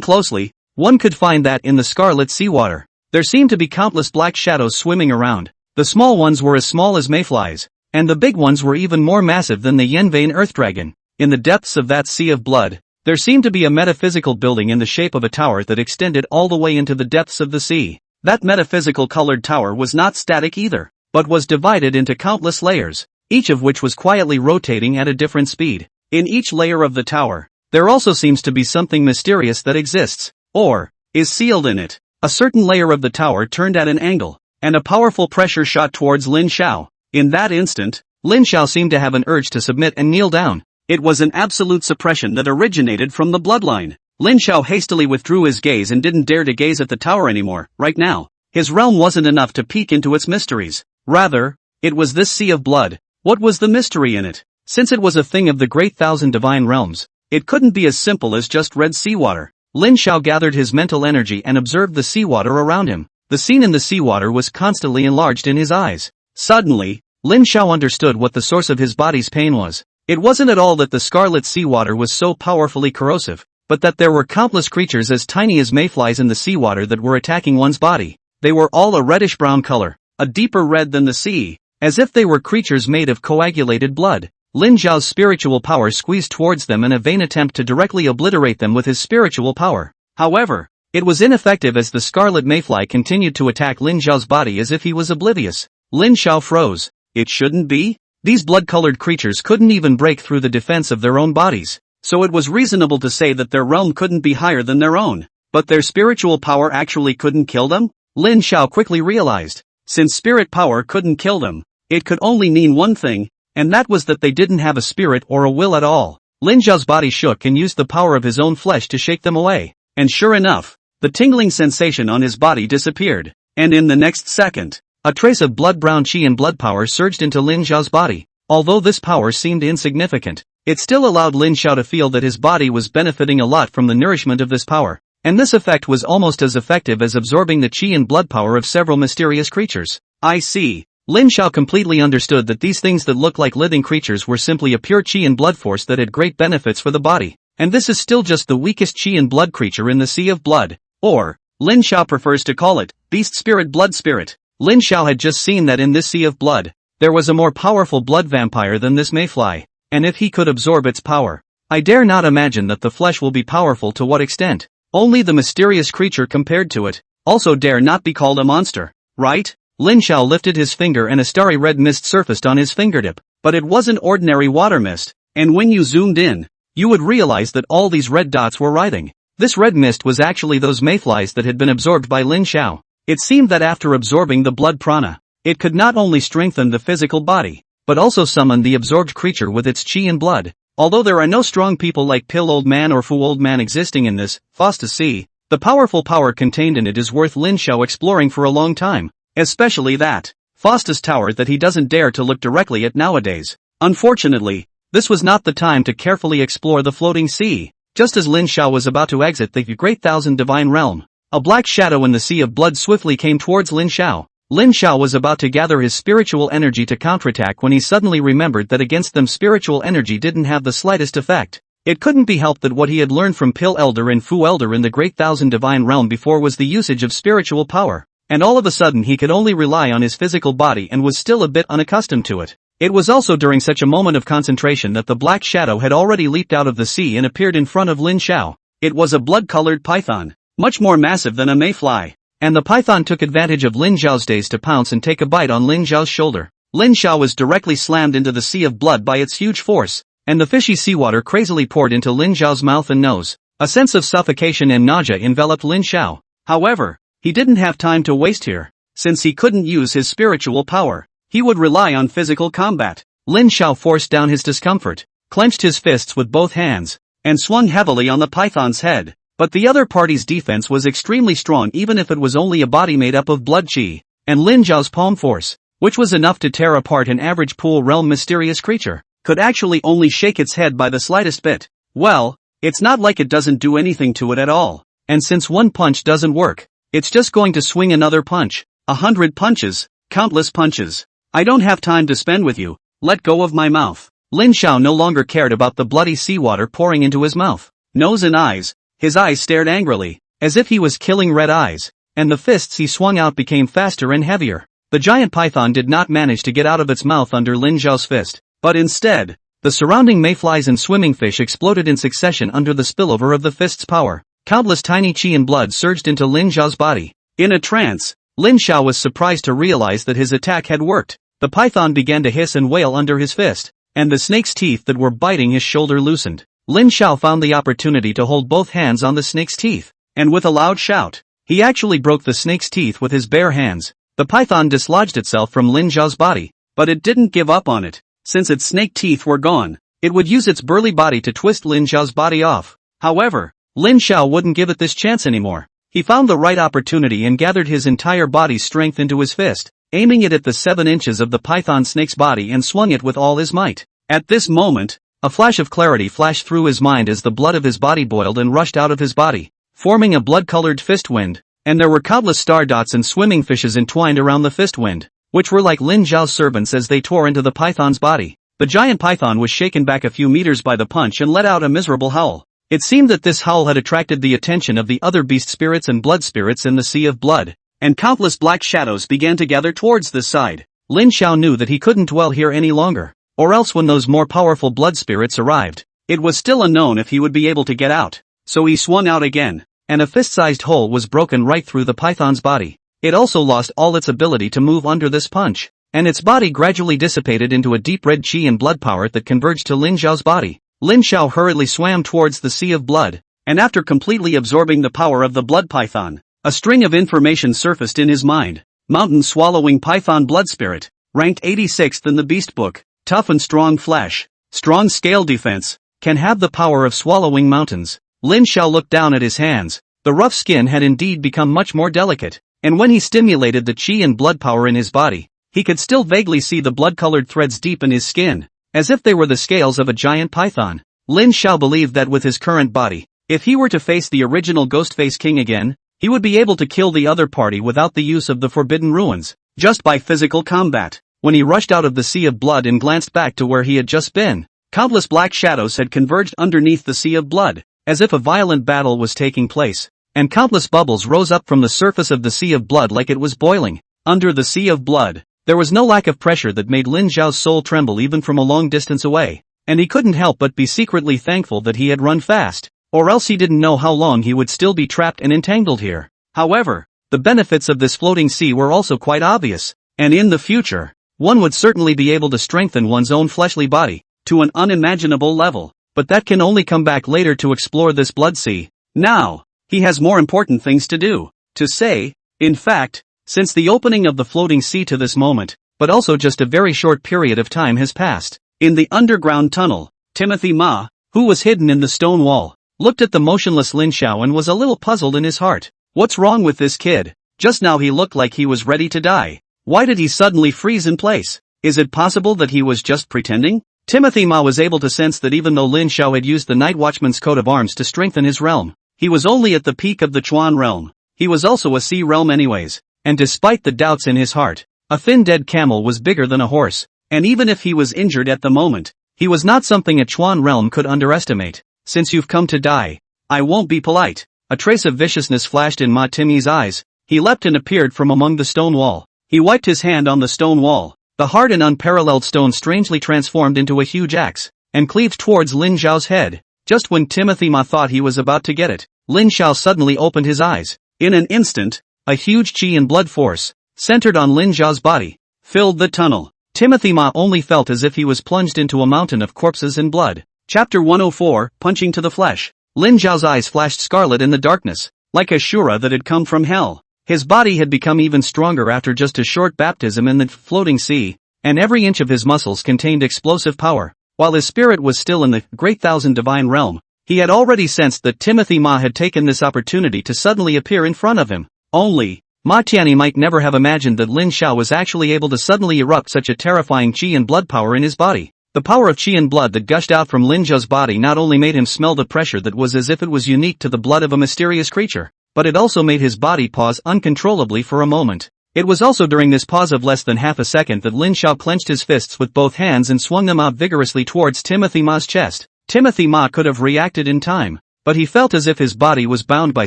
closely, one could find that in the scarlet seawater, there seemed to be countless black shadows swimming around. The small ones were as small as mayflies, and the big ones were even more massive than the Yenvane earth dragon. In the depths of that sea of blood, there seemed to be a metaphysical building in the shape of a tower that extended all the way into the depths of the sea. That metaphysical colored tower was not static either, but was divided into countless layers, each of which was quietly rotating at a different speed. In each layer of the tower, there also seems to be something mysterious that exists, or, is sealed in it. A certain layer of the tower turned at an angle, and a powerful pressure shot towards Lin Xiao. In that instant, Lin Xiao seemed to have an urge to submit and kneel down. It was an absolute suppression that originated from the bloodline. Lin Xiao hastily withdrew his gaze and didn't dare to gaze at the tower anymore. Right now, his realm wasn't enough to peek into its mysteries. Rather, it was this sea of blood. What was the mystery in it? Since it was a thing of the great thousand divine realms, it couldn't be as simple as just red seawater. Lin Xiao gathered his mental energy and observed the seawater around him. The scene in the seawater was constantly enlarged in his eyes. Suddenly, Lin Xiao understood what the source of his body's pain was. It wasn't at all that the scarlet seawater was so powerfully corrosive, but that there were countless creatures as tiny as mayflies in the seawater that were attacking one's body. They were all a reddish-brown color, a deeper red than the sea, as if they were creatures made of coagulated blood. Lin Xiao's spiritual power squeezed towards them in a vain attempt to directly obliterate them with his spiritual power. However, it was ineffective as the scarlet mayfly continued to attack Lin Xiao's body as if he was oblivious. Lin Xiao froze. It shouldn't be? These blood-colored creatures couldn't even break through the defense of their own bodies, so it was reasonable to say that their realm couldn't be higher than their own. But their spiritual power actually couldn't kill them? Lin Xiao quickly realized. Since spirit power couldn't kill them, it could only mean one thing, and that was that they didn't have a spirit or a will at all. Lin Xiao's body shook and used the power of his own flesh to shake them away. And sure enough, the tingling sensation on his body disappeared. And in the next second, a trace of blood-brown qi and blood power surged into Lin Xiao's body. Although this power seemed insignificant, it still allowed Lin Xiao to feel that his body was benefiting a lot from the nourishment of this power. And this effect was almost as effective as absorbing the qi and blood power of several mysterious creatures. I see. Lin Xiao completely understood that these things that look like living creatures were simply a pure qi and blood force that had great benefits for the body. And this is still just the weakest qi and blood creature in the sea of blood. Or, Lin Xiao prefers to call it, beast spirit blood spirit. Lin Xiao had just seen that in this sea of blood, there was a more powerful blood vampire than this mayfly. And if he could absorb its power, I dare not imagine that the flesh will be powerful to what extent. Only the mysterious creature compared to it, also dare not be called a monster, right? Lin Xiao lifted his finger and a starry red mist surfaced on his fingertip, but it wasn't ordinary water mist, and when you zoomed in, you would realize that all these red dots were writhing. This red mist was actually those mayflies that had been absorbed by Lin Xiao. It seemed that after absorbing the blood prana, it could not only strengthen the physical body, but also summon the absorbed creature with its qi and blood. Although there are no strong people like Pill Old Man or Fu Old Man existing in this vast sea, the powerful power contained in it is worth Lin Xiao exploring for a long time. Especially that Faustus tower that he doesn't dare to look directly at nowadays. Unfortunately, this was not the time to carefully explore the floating sea. Just as Lin Xiao was about to exit the great thousand divine realm, a black shadow in the sea of blood swiftly came towards Lin Xiao. Lin Xiao was about to gather his spiritual energy to counterattack when he suddenly remembered that against them spiritual energy didn't have the slightest effect. It couldn't be helped that what he had learned from Pill Elder and Fu Elder in the great thousand divine realm before was the usage of spiritual power. And all of a sudden he could only rely on his physical body and was still a bit unaccustomed to it. It was also during such a moment of concentration that the black shadow had already leaped out of the sea and appeared in front of Lin Xiao. It was a blood-colored python, much more massive than a mayfly. And the python took advantage of Lin Xiao's daze to pounce and take a bite on Lin Xiao's shoulder. Lin Xiao was directly slammed into the sea of blood by its huge force, and the fishy seawater crazily poured into Lin Xiao's mouth and nose. A sense of suffocation and nausea enveloped Lin Xiao. However, he didn't have time to waste here. Since he couldn't use his spiritual power, he would rely on physical combat. Lin Xiao forced down his discomfort, clenched his fists with both hands, and swung heavily on the python's head. But the other party's defense was extremely strong even if it was only a body made up of blood qi, and Lin Xiao's palm force, which was enough to tear apart an average pool realm mysterious creature, could actually only shake its head by the slightest bit. Well, it's not like it doesn't do anything to it at all. And since one punch doesn't work, it's just going to swing another punch. 100 punches, countless punches. I don't have time to spend with you, let go of my mouth. Lin Xiao no longer cared about the bloody seawater pouring into his mouth, nose and eyes. His eyes stared angrily, as if he was killing red eyes, and the fists he swung out became faster and heavier. The giant python did not manage to get out of its mouth under Lin Xiao's fist, but instead, the surrounding mayflies and swimming fish exploded in succession under the spillover of the fist's power. Countless tiny qi and blood surged into Lin Xiao's body. In a trance, Lin Xiao was surprised to realize that his attack had worked. The python began to hiss and wail under his fist, and the snake's teeth that were biting his shoulder loosened. Lin Xiao found the opportunity to hold both hands on the snake's teeth. and with a loud shout, he actually broke the snake's teeth with his bare hands. The python dislodged itself from Lin Xiao's body, but it didn't give up on it. Since its snake teeth were gone, it would use its burly body to twist Lin Xiao's body off. However, Lin Xiao wouldn't give it this chance anymore. He found the right opportunity and gathered his entire body's strength into his fist, aiming it at the 7 inches of the python snake's body and swung it with all his might. At this moment, a flash of clarity flashed through his mind as the blood of his body boiled and rushed out of his body, forming a blood-colored fist wind, and there were countless star dots and swimming fishes entwined around the fist wind, which were like Lin Xiao's servants as they tore into the python's body. The giant python was shaken back a few meters by the punch and let out a miserable howl. It seemed that this howl had attracted the attention of the other beast spirits and blood spirits in the Sea of Blood, and countless black shadows began to gather towards this side. Lin Xiao knew that he couldn't dwell here any longer, or else when those more powerful blood spirits arrived, it was still unknown if he would be able to get out. So he swung out again, and a fist-sized hole was broken right through the python's body. It also lost all its ability to move under this punch, and its body gradually dissipated into a deep red chi and blood power that converged to Lin Xiao's body. Lin Xiao hurriedly swam towards the Sea of Blood, and after completely absorbing the power of the blood python, a string of information surfaced in his mind. Mountain-swallowing python blood spirit, ranked 86th in the beast book, tough and strong flesh, strong scale defense, can have the power of swallowing mountains. Lin Xiao looked down at his hands. The rough skin had indeed become much more delicate, and when he stimulated the chi and blood power in his body, he could still vaguely see the blood-colored threads deep in his skin, as if they were the scales of a giant python. Lin Xiao believed that with his current body, if he were to face the original Ghostface King again, he would be able to kill the other party without the use of the Forbidden Ruins, just by physical combat. When he rushed out of the Sea of Blood and glanced back to where he had just been, countless black shadows had converged underneath the Sea of Blood, as if a violent battle was taking place, and countless bubbles rose up from the surface of the Sea of Blood like it was boiling. Under the Sea of Blood, there was no lack of pressure that made Lin Xiao's soul tremble even from a long distance away, and he couldn't help but be secretly thankful that he had run fast, or else he didn't know how long he would still be trapped and entangled here. However, the benefits of this floating sea were also quite obvious, and in the future, one would certainly be able to strengthen one's own fleshly body to an unimaginable level, but that can only come back later to explore this blood sea. Now, he has more important things to do, to say. In fact, since the opening of the floating sea to this moment, but also just a very short period of time has passed. In the underground tunnel, Timothy Ma, who was hidden in the stone wall, looked at the motionless Lin Xiao and was a little puzzled in his heart. What's wrong with this kid? Just now he looked like he was ready to die. Why did he suddenly freeze in place? Is it possible that he was just pretending? Timothy Ma was able to sense that even though Lin Xiao had used the Night Watchman's coat of arms to strengthen his realm, he was only at the peak of the Chuan realm. He was also a sea realm anyways, and despite the doubts in his heart, a thin dead camel was bigger than a horse, and even if he was injured at the moment, he was not something a Chuan realm could underestimate. Since you've come to die, I won't be polite. A trace of viciousness flashed in Ma Timmy's eyes. He leapt and appeared from among the stone wall. He wiped his hand on the stone wall. The hard and unparalleled stone strangely transformed into a huge axe, and cleaved towards Lin Xiao's head. Just when Timothy Ma thought he was about to get it, Lin Xiao suddenly opened his eyes. In an instant, a huge chi and blood force, centered on Lin Xiao's body, filled the tunnel. Timothy Ma only felt as if he was plunged into a mountain of corpses and blood. Chapter 104, Punching to the Flesh. Lin Xiao's eyes flashed scarlet in the darkness, like a Shura that had come from hell. His body had become even stronger after just a short baptism in the floating sea, and every inch of his muscles contained explosive power. While his spirit was still in the Great Thousand Divine Realm, he had already sensed that Timothy Ma had taken this opportunity to suddenly appear in front of him. Only, Ma Tianyi might never have imagined that Lin Xiao was actually able to suddenly erupt such a terrifying chi and blood power in his body. The power of chi and blood that gushed out from Lin Xiao's body not only made him smell the pressure that was as if it was unique to the blood of a mysterious creature, but it also made his body pause uncontrollably for a moment. It was also during this pause of less than half a second that Lin Xiao clenched his fists with both hands and swung them out vigorously towards Timothy Ma's chest. Timothy Ma could have reacted in time, but he felt as if his body was bound by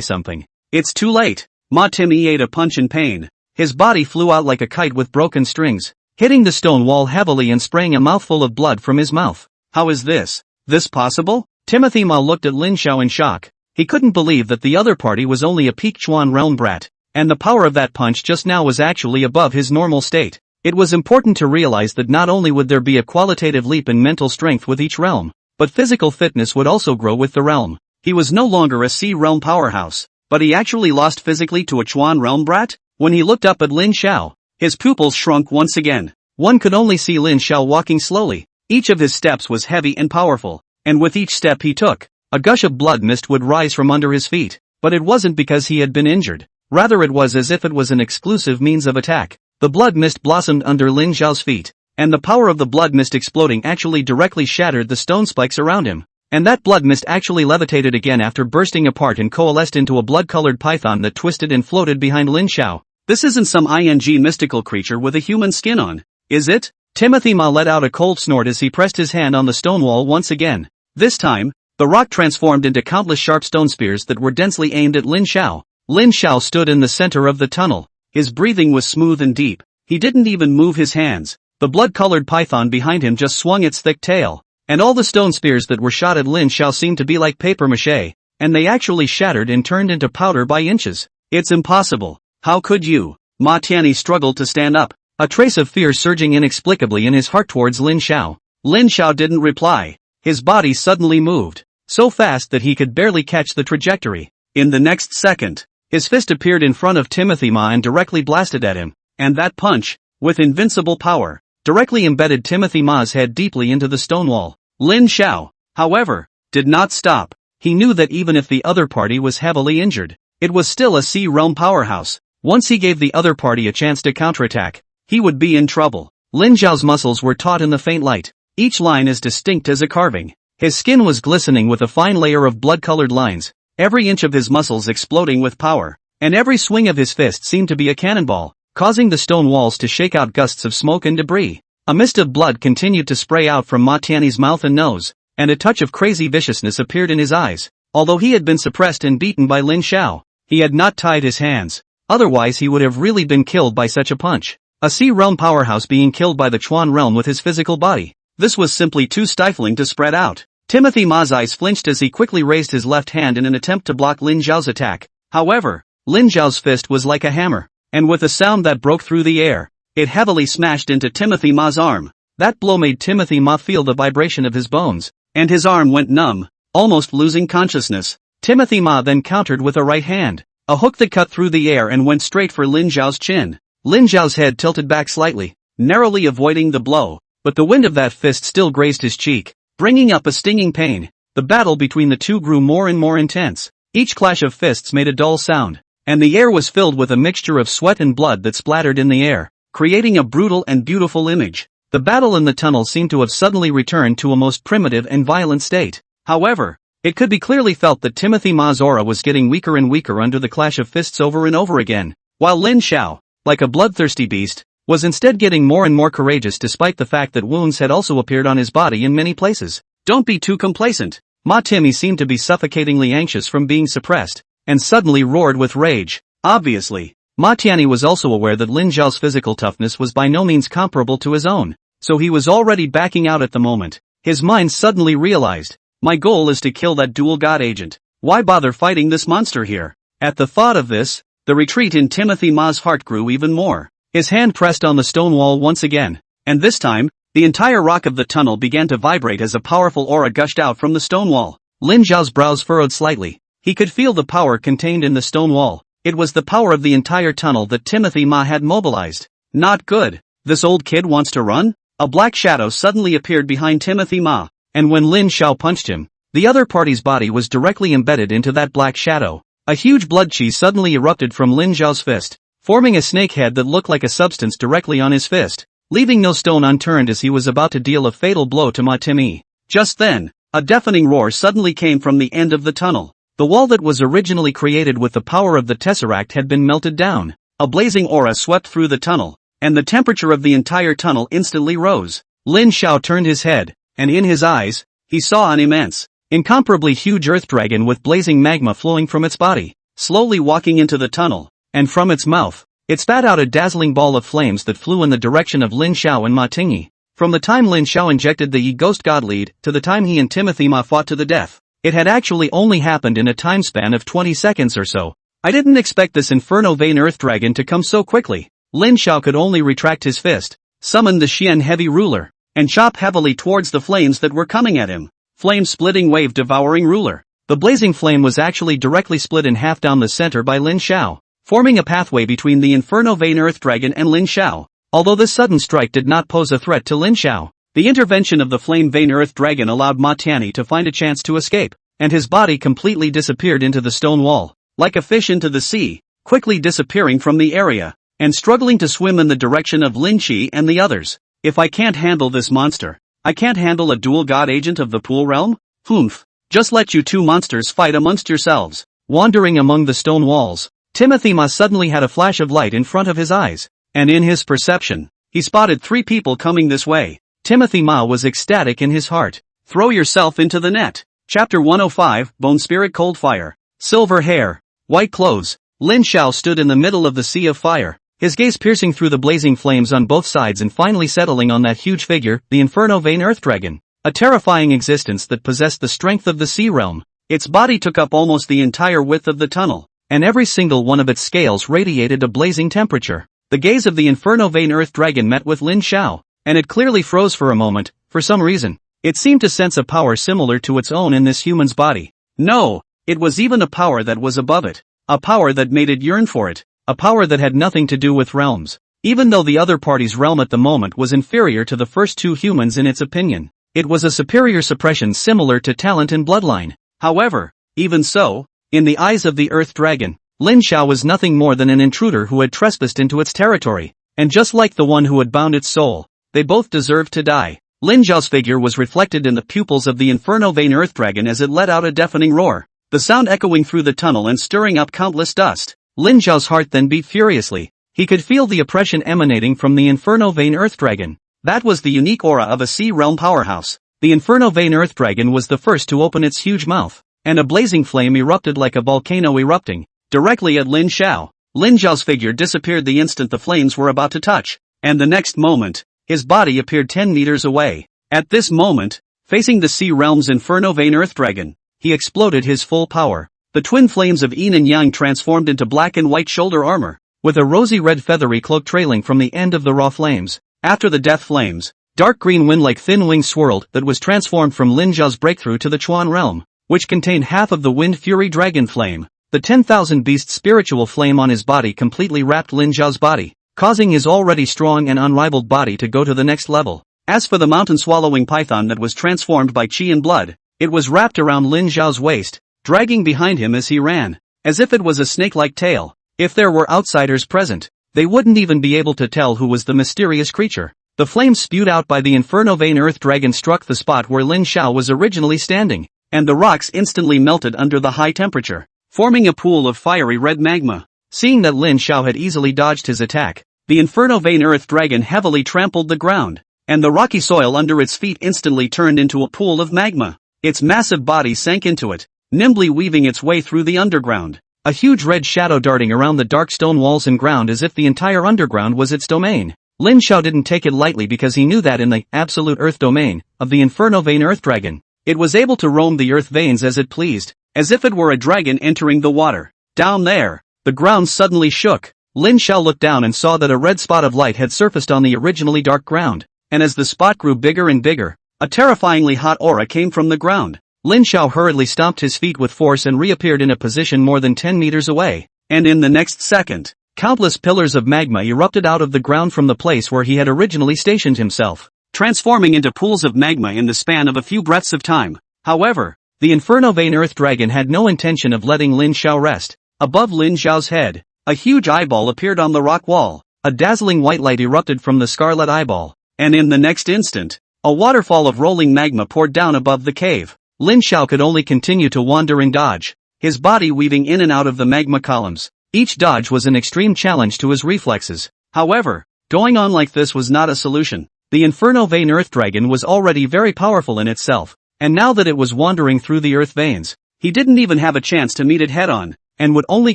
something. It's too late. Ma Timmy ate a punch in pain. His body flew out like a kite with broken strings, hitting the stone wall heavily and spraying a mouthful of blood from his mouth. How is this possible? Timothy Ma looked at Lin Xiao in shock. He couldn't believe that the other party was only a peak Chuan realm brat, and the power of that punch just now was actually above his normal state. It was important to realize that not only would there be a qualitative leap in mental strength with each realm, but physical fitness would also grow with the realm. He was no longer a sea realm powerhouse. but he actually lost physically to a Chuan realm brat? When he looked up at Lin Xiao, his pupils shrunk once again. One could only see Lin Xiao walking slowly. Each of his steps was heavy and powerful, and with each step he took, a gush of blood mist would rise from under his feet. But it wasn't because he had been injured. Rather it was as if it was an exclusive means of attack. The blood mist blossomed under Lin Xiao's feet, and the power of the blood mist exploding actually directly shattered the stone spikes around him. And that blood mist actually levitated again after bursting apart and coalesced into a blood-colored python that twisted and floated behind Lin Xiao. This isn't some mystical creature with a human skin on, is it? Timothy Ma let out a cold snort as he pressed his hand on the stone wall once again. This time, the rock transformed into countless sharp stone spears that were densely aimed at Lin Xiao. Lin Xiao stood in the center of the tunnel. His breathing was smooth and deep. He didn't even move his hands. The blood-colored python behind him just swung its thick tail. And all the stone spears that were shot at Lin Xiao seemed to be like papier-mâché, and they actually shattered and turned into powder by inches. It's impossible. How could you? Ma Tianyi struggled to stand up, a trace of fear surging inexplicably in his heart towards Lin Xiao. Lin Xiao didn't reply. His body suddenly moved, so fast that he could barely catch the trajectory. In the next second, his fist appeared in front of Timothy Ma and directly blasted at him, and that punch, with invincible power, directly embedded Timothy Ma's head deeply into the stone wall. Lin Xiao, however, did not stop. He knew that even if the other party was heavily injured, it was still a Sea Realm powerhouse. Once he gave the other party a chance to counterattack, he would be in trouble. Lin Xiao's muscles were taut in the faint light, each line as distinct as a carving. His skin was glistening with a fine layer of blood-colored lines, every inch of his muscles exploding with power, and every swing of his fist seemed to be a cannonball, causing the stone walls to shake out gusts of smoke and debris. A mist of blood continued to spray out from Ma Tianyi's mouth and nose, and a touch of crazy viciousness appeared in his eyes. Although he had been suppressed and beaten by Lin Xiao, he had not tied his hands. Otherwise he would have really been killed by such a punch. A Sea Realm powerhouse being killed by the Chuan Realm with his physical body. This was simply too stifling to spread out. Timothy Ma's eyes flinched as he quickly raised his left hand in an attempt to block Lin Xiao's attack. However, Lin Xiao's fist was like a hammer, and with a sound that broke through the air, it heavily smashed into Timothy Ma's arm. That blow made Timothy Ma feel the vibration of his bones, and his arm went numb, almost losing consciousness. Timothy Ma then countered with a right hand, a hook that cut through the air and went straight for Lin Xiao's chin. Lin Xiao's head tilted back slightly, narrowly avoiding the blow, but the wind of that fist still grazed his cheek, bringing up a stinging pain. The battle between the two grew more and more intense. Each clash of fists made a dull sound, and the air was filled with a mixture of sweat and blood that splattered in the air, creating a brutal and beautiful image. The battle in the tunnel seemed to have suddenly returned to a most primitive and violent state. However, it could be clearly felt that Timothy Ma's aura was getting weaker and weaker under the clash of fists over and over again, while Lin Xiao, like a bloodthirsty beast, was instead getting more and more courageous despite the fact that wounds had also appeared on his body in many places. Don't be too complacent. Ma Tianyi seemed to be suffocatingly anxious from being suppressed, and suddenly roared with rage. Obviously, Ma Tianyi was also aware that Lin Xiao's physical toughness was by no means comparable to his own, so he was already backing out at the moment. His mind suddenly realized, my goal is to kill that dual god agent. Why bother fighting this monster here? At the thought of this, the retreat in Timothy Ma's heart grew even more. His hand pressed on the stone wall once again, and this time, the entire rock of the tunnel began to vibrate as a powerful aura gushed out from the stone wall. Lin Xiao's brows furrowed slightly. He could feel the power contained in the stone wall. It was the power of the entire tunnel that Timothy Ma had mobilized. Not good. This old kid wants to run? A black shadow suddenly appeared behind Timothy Ma, and when Lin Xiao punched him, the other party's body was directly embedded into that black shadow. A huge blood cheese suddenly erupted from Lin Xiao's fist, forming a snake head that looked like a substance directly on his fist, leaving no stone unturned as he was about to deal a fatal blow to Ma Tianyi. Just then, a deafening roar suddenly came from the end of the tunnel. The wall that was originally created with the power of the Tesseract had been melted down. A blazing aura swept through the tunnel, and the temperature of the entire tunnel instantly rose. Lin Xiao turned his head, and in his eyes, he saw an immense, incomparably huge earth dragon with blazing magma flowing from its body, slowly walking into the tunnel, and from its mouth, it spat out a dazzling ball of flames that flew in the direction of Lin Xiao and Ma Tianyi. From the time Lin Xiao injected the Ghost God lead to the time he and Timothy Ma fought to the death, it had actually only happened in a time span of 20 seconds or so. I didn't expect this Inferno Vein Earth Dragon to come so quickly. Lin Xiao could only retract his fist, summon the Xian Heavy Ruler, and chop heavily towards the flames that were coming at him. Flame-splitting wave devouring ruler. The blazing flame was actually directly split in half down the center by Lin Xiao, forming a pathway between the Inferno Vein Earth Dragon and Lin Xiao. Although this sudden strike did not pose a threat to Lin Xiao, the intervention of the Flame Vein Earth Dragon allowed Ma Tianyi to find a chance to escape, and his body completely disappeared into the stone wall, like a fish into the sea, quickly disappearing from the area, and struggling to swim in the direction of Lin Qi and the others. If I can't handle this monster, I can't handle a dual god agent of the pool realm? Humph. Just let you two monsters fight amongst yourselves. Wandering among the stone walls, Timothy Ma suddenly had a flash of light in front of his eyes, and in his perception, he spotted 3 people coming this way. Timothy Ma was ecstatic in his heart. Throw yourself into the net. Chapter 105, Bone Spirit Cold Fire. Silver hair, white clothes. Lin Xiao stood in the middle of the sea of fire, his gaze piercing through the blazing flames on both sides and finally settling on that huge figure, the Inferno Vein Earth Dragon. A terrifying existence that possessed the strength of the sea realm. Its body took up almost the entire width of the tunnel, and every single one of its scales radiated a blazing temperature. The gaze of the Inferno Vein Earth Dragon met with Lin Xiao, and it clearly froze for a moment. For some reason, it seemed to sense a power similar to its own in this human's body. No, it was even a power that was above it. A power that made it yearn for it. A power that had nothing to do with realms. Even though the other party's realm at the moment was inferior to the first 2 humans in its opinion, it was a superior suppression similar to talent and bloodline. However, even so, in the eyes of the Earth Dragon, Lin Xiao was nothing more than an intruder who had trespassed into its territory, and just like the one who had bound its soul, they both deserved to die. Lin Xiao's figure was reflected in the pupils of the Inferno Vein Earth Dragon as it let out a deafening roar, the sound echoing through the tunnel and stirring up countless dust. Lin Xiao's heart then beat furiously. He could feel the oppression emanating from the Inferno Vein Earth Dragon. That was the unique aura of a sea realm powerhouse. The Inferno Vein Earth Dragon was the first to open its huge mouth, and a blazing flame erupted like a volcano erupting, directly at Lin Xiao. Lin Xiao's figure disappeared the instant the flames were about to touch, and the next moment, his body appeared 10 meters away. At this moment, facing the sea realm's Inferno Vein Earth Dragon, he exploded his full power. The twin flames of Yin and Yang transformed into black and white shoulder armor, with a rosy red feathery cloak trailing from the end of the raw flames. After the death flames, dark green wind-like thin wings swirled that was transformed from Lin Xiao's breakthrough to the Chuan realm, which contained half of the Wind Fury Dragon Flame. The 10,000 beast spiritual flame on his body completely wrapped Lin Xiao's body, causing his already strong and unrivaled body to go to the next level. As for the mountain-swallowing python that was transformed by qi and blood, it was wrapped around Lin Xiao's waist, dragging behind him as he ran, as if it was a snake-like tail. If there were outsiders present, they wouldn't even be able to tell who was the mysterious creature. The flames spewed out by the Inferno Vein Earth Dragon struck the spot where Lin Xiao was originally standing, and the rocks instantly melted under the high temperature, forming a pool of fiery red magma. Seeing that Lin Xiao had easily dodged his attack, the Inferno Vein Earth Dragon heavily trampled the ground, and the rocky soil under its feet instantly turned into a pool of magma. Its massive body sank into it, nimbly weaving its way through the underground. A huge red shadow darting around the dark stone walls and ground as if the entire underground was its domain. Lin Xiao didn't take it lightly because he knew that in the absolute earth domain of the Inferno Vein Earth Dragon, it was able to roam the earth veins as it pleased, as if it were a dragon entering the water. Down there, the ground suddenly shook. Lin Xiao looked down and saw that a red spot of light had surfaced on the originally dark ground, and as the spot grew bigger and bigger, a terrifyingly hot aura came from the ground. Lin Xiao hurriedly stomped his feet with force and reappeared in a position more than 10 meters away, and in the next second, countless pillars of magma erupted out of the ground from the place where he had originally stationed himself, transforming into pools of magma in the span of a few breaths of time. However, the Inferno Vein Earth Dragon had no intention of letting Lin Xiao rest. Above Lin Xiao's head, a huge eyeball appeared on the rock wall. A dazzling white light erupted from the scarlet eyeball, and in the next instant, a waterfall of rolling magma poured down above the cave. Lin Xiao could only continue to wander and dodge, his body weaving in and out of the magma columns. Each dodge was an extreme challenge to his reflexes. However, going on like this was not a solution. The Inferno Vein Earth Dragon was already very powerful in itself, and now that it was wandering through the earth veins, he didn't even have a chance to meet it head-on, and would only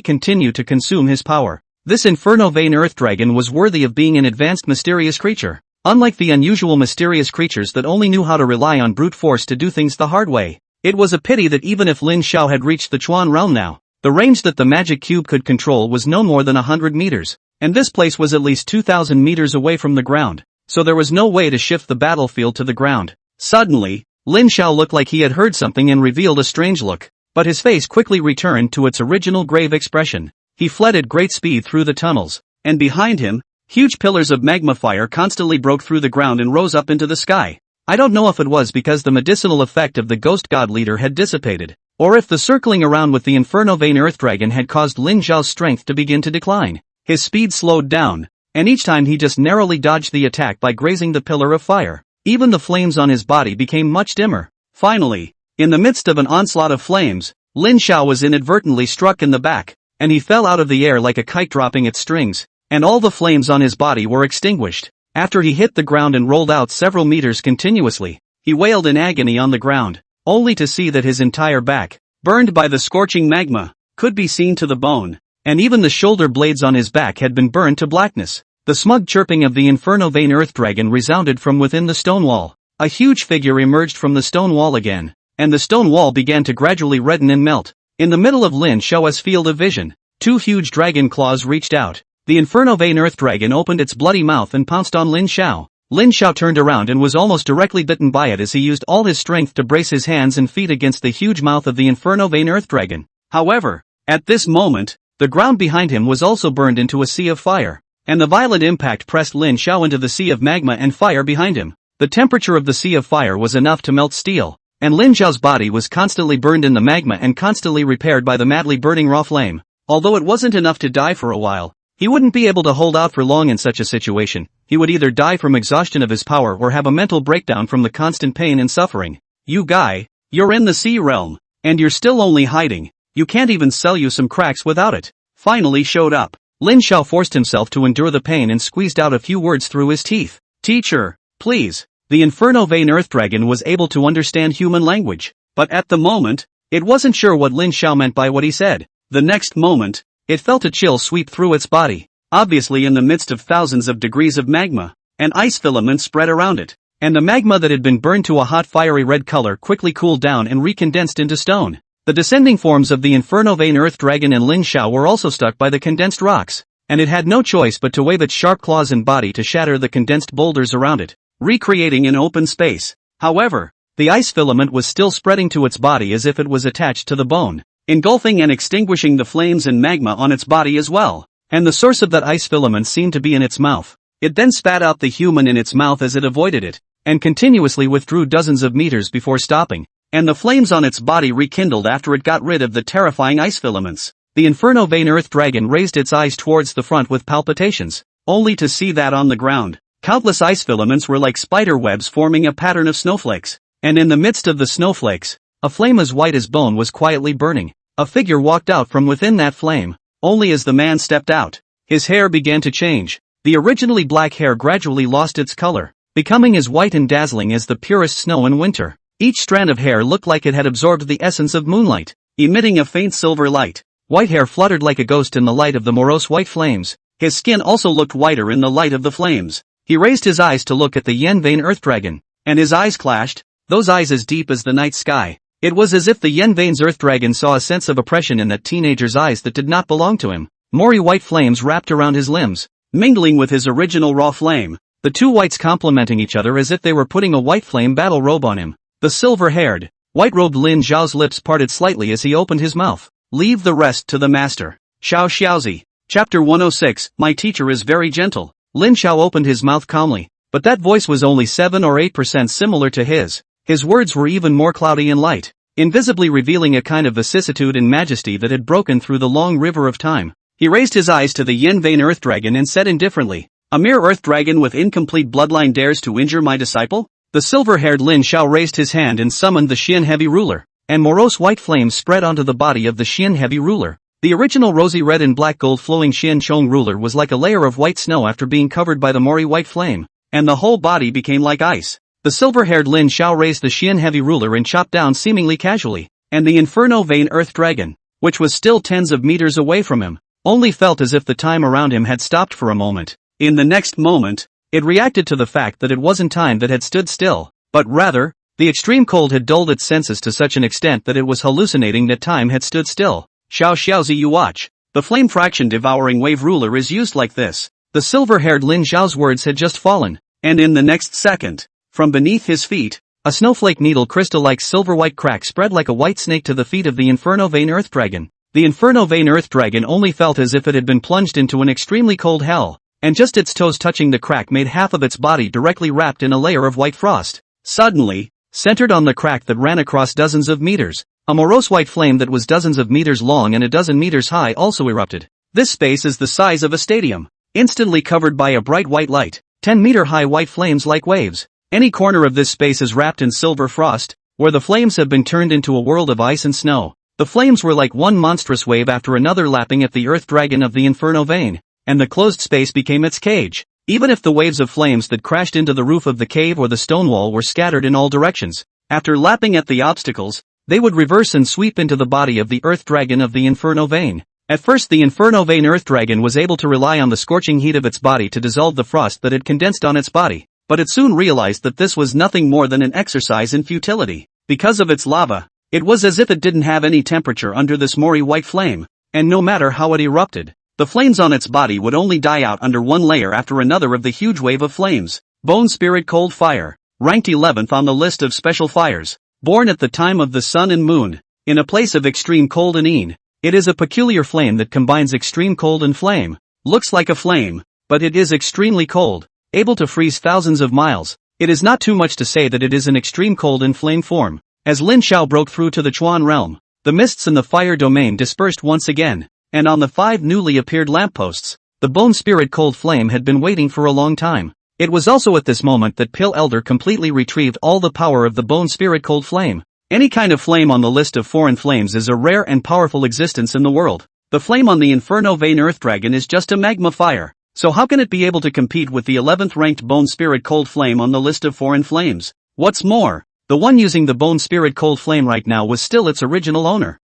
continue to consume his power. This Inferno Vein Earth Dragon was worthy of being an advanced mysterious creature. Unlike the unusual mysterious creatures that only knew how to rely on brute force to do things the hard way, it was a pity that even if Lin Xiao had reached the Chuan realm now, the range that the magic cube could control was no more than 100 meters, and this place was at least 2,000 meters away from the ground, so there was no way to shift the battlefield to the ground. Suddenly, Lin Xiao looked like he had heard something and revealed a strange look. but his face quickly returned to its original grave expression. He fled at great speed through the tunnels, and behind him, huge pillars of magma fire constantly broke through the ground and rose up into the sky. I don't know if it was because the medicinal effect of the ghost god leader had dissipated, or if the circling around with the Inferno Vein Earth Dragon had caused Lin Zhao's strength to begin to decline. His speed slowed down, and each time he just narrowly dodged the attack by grazing the pillar of fire. Even the flames on his body became much dimmer. Finally, in the midst of an onslaught of flames, Lin Zhao was inadvertently struck in the back, and he fell out of the air like a kite dropping its strings, and all the flames on his body were extinguished. After he hit the ground and rolled out several meters continuously, he wailed in agony on the ground, only to see that his entire back, burned by the scorching magma, could be seen to the bone, and even the shoulder blades on his back had been burned to blackness. The smug chirping of the Inferno Vein Earth Dragon resounded from within the stone wall. A huge figure emerged from the stone wall again, and the stone wall began to gradually redden and melt. In the middle of Lin Zhao's field of vision, two huge dragon claws reached out. The Inferno Vein Earth Dragon opened its bloody mouth and pounced on Lin Zhao. Lin Zhao turned around and was almost directly bitten by it as he used all his strength to brace his hands and feet against the huge mouth of the Inferno Vein Earth Dragon. However, at this moment, the ground behind him was also burned into a sea of fire, and the violent impact pressed Lin Zhao into the sea of magma and fire behind him. The temperature of the sea of fire was enough to melt steel, and Lin Zhao's body was constantly burned in the magma and constantly repaired by the madly burning raw flame. Although it wasn't enough to die for a while, he wouldn't be able to hold out for long in such a situation. He would either die from exhaustion of his power or have a mental breakdown from the constant pain and suffering. You guy, you're in the sea realm, and you're still only hiding. You can't even sell you some cracks without it. Finally showed up. Lin Zhao forced himself to endure the pain and squeezed out a few words through his teeth. Teacher, please. The Inferno Vein Earth Dragon was able to understand human language, but at the moment, it wasn't sure what Lin Zhao meant by what he said. The next moment, it felt a chill sweep through its body. Obviously in the midst of thousands of degrees of magma, an ice filament spread around it, and the magma that had been burned to a hot fiery red color quickly cooled down and recondensed into stone. The descending forms of the Inferno Vein Earth Dragon and Lin Zhao were also stuck by the condensed rocks, and it had no choice but to wave its sharp claws and body to shatter the condensed boulders around it, recreating an open space. However, the ice filament was still spreading to its body as if it was attached to the bone, engulfing and extinguishing the flames and magma on its body as well, and the source of that ice filament seemed to be in its mouth. It then spat out the human in its mouth as it avoided it, and continuously withdrew dozens of meters before stopping, and the flames on its body rekindled after it got rid of the terrifying ice filaments. The Inferno Vein Earth Dragon raised its eyes towards the front with palpitations, only to see that on the ground, countless ice filaments were like spider webs forming a pattern of snowflakes, and in the midst of the snowflakes, a flame as white as bone was quietly burning. A figure walked out from within that flame. Only as the man stepped out, his hair began to change. The originally black hair gradually lost its color, becoming as white and dazzling as the purest snow in winter. Each strand of hair looked like it had absorbed the essence of moonlight, emitting a faint silver light. White hair fluttered like a ghost in the light of the morose white flames. His skin also looked whiter in the light of the flames. He raised his eyes to look at the Yen Vein Earth Dragon, and his eyes clashed, those eyes as deep as the night sky. It was as if the Yen Vein's Earth Dragon saw a sense of oppression in that teenager's eyes that did not belong to him. Maury white flames wrapped around his limbs, mingling with his original raw flame, the two whites complementing each other as if they were putting a white flame battle robe on him. The silver-haired, white-robed Lin Zhao's lips parted slightly as he opened his mouth. Leave the rest to the master. Xiao Xiaozi. Chapter 106, My teacher is very gentle. Lin Zhao opened his mouth calmly, but that voice was only 7 or 8% similar to his. His words were even more cloudy and light, invisibly revealing a kind of vicissitude and majesty that had broken through the long river of time. He raised his eyes to the Yen Vein Earth Dragon and said indifferently, "A mere Earth Dragon with incomplete bloodline dares to injure my disciple?" The silver-haired Lin Zhao raised his hand and summoned the Xian Heavy Ruler, and morose white flames spread onto the body of the Xian Heavy Ruler. The original rosy red and black gold flowing Xian Chong Ruler was like a layer of white snow after being covered by the Mori white flame, and the whole body became like ice. The silver-haired Lin Zhao raised the Xian Heavy Ruler and chopped down seemingly casually, and the Inferno Vein Earth Dragon, which was still tens of meters away from him, only felt as if the time around him had stopped for a moment. In the next moment, it reacted to the fact that it wasn't time that had stood still, but rather, the extreme cold had dulled its senses to such an extent that it was hallucinating that time had stood still. Xiao Xiaozi, you watch. The flame fraction devouring wave ruler is used like this. The silver-haired Lin Zhao's words had just fallen, and in the next second, from beneath his feet, A snowflake needle crystal-like silver-white crack spread like a white snake to the feet of the Inferno Vein Earth Dragon. The Inferno Vein Earth Dragon only felt as if it had been plunged into an extremely cold hell, and just its toes touching the crack made half of its body directly wrapped in a layer of white frost. Suddenly, centered on the crack that ran across dozens of meters, a morose white flame that was dozens of meters long and a dozen meters high also erupted. This space is the size of a stadium, instantly covered by a bright white light, 10-meter-high white flames like waves. Any corner of this space is wrapped in silver frost, where the flames have been turned into a world of ice and snow. The flames were like one monstrous wave after another lapping at the Earth Dragon of the Inferno Vein, and the closed space became its cage. Even if the waves of flames that crashed into the roof of the cave or the stone wall were scattered in all directions, after lapping at the obstacles, they would reverse and sweep into the body of the Earth Dragon of the Inferno Vein. At first the Inferno Vein Earth Dragon was able to rely on the scorching heat of its body to dissolve the frost that had condensed on its body, but it soon realized that this was nothing more than an exercise in futility. Because of its lava, it was as if it didn't have any temperature under this moory white flame, and no matter how it erupted, the flames on its body would only die out under one layer after another of the huge wave of flames. Bone Spirit Cold Fire, ranked 11th on the list of special fires, born at the time of the sun and moon, in a place of extreme cold and een. It is a peculiar flame that combines extreme cold and flame. Looks like a flame, but it is extremely cold, able to freeze thousands of miles. It is not too much to say that it is an extreme cold and flame form. As Lin Xiao broke through to the Chuan realm, the mists in the fire domain dispersed once again, and on the 5 newly appeared lampposts, the Bone Spirit Cold Flame had been waiting for a long time. It was also at this moment that Pill Elder completely retrieved all the power of the Bone Spirit Cold Flame. Any kind of flame on the list of foreign flames is a rare and powerful existence in the world. The flame on the Inferno Vein Earth Dragon is just a magma fire, so how can it be able to compete with the 11th ranked Bone Spirit Cold Flame on the list of foreign flames? What's more, the one using the Bone Spirit Cold Flame right now was still its original owner.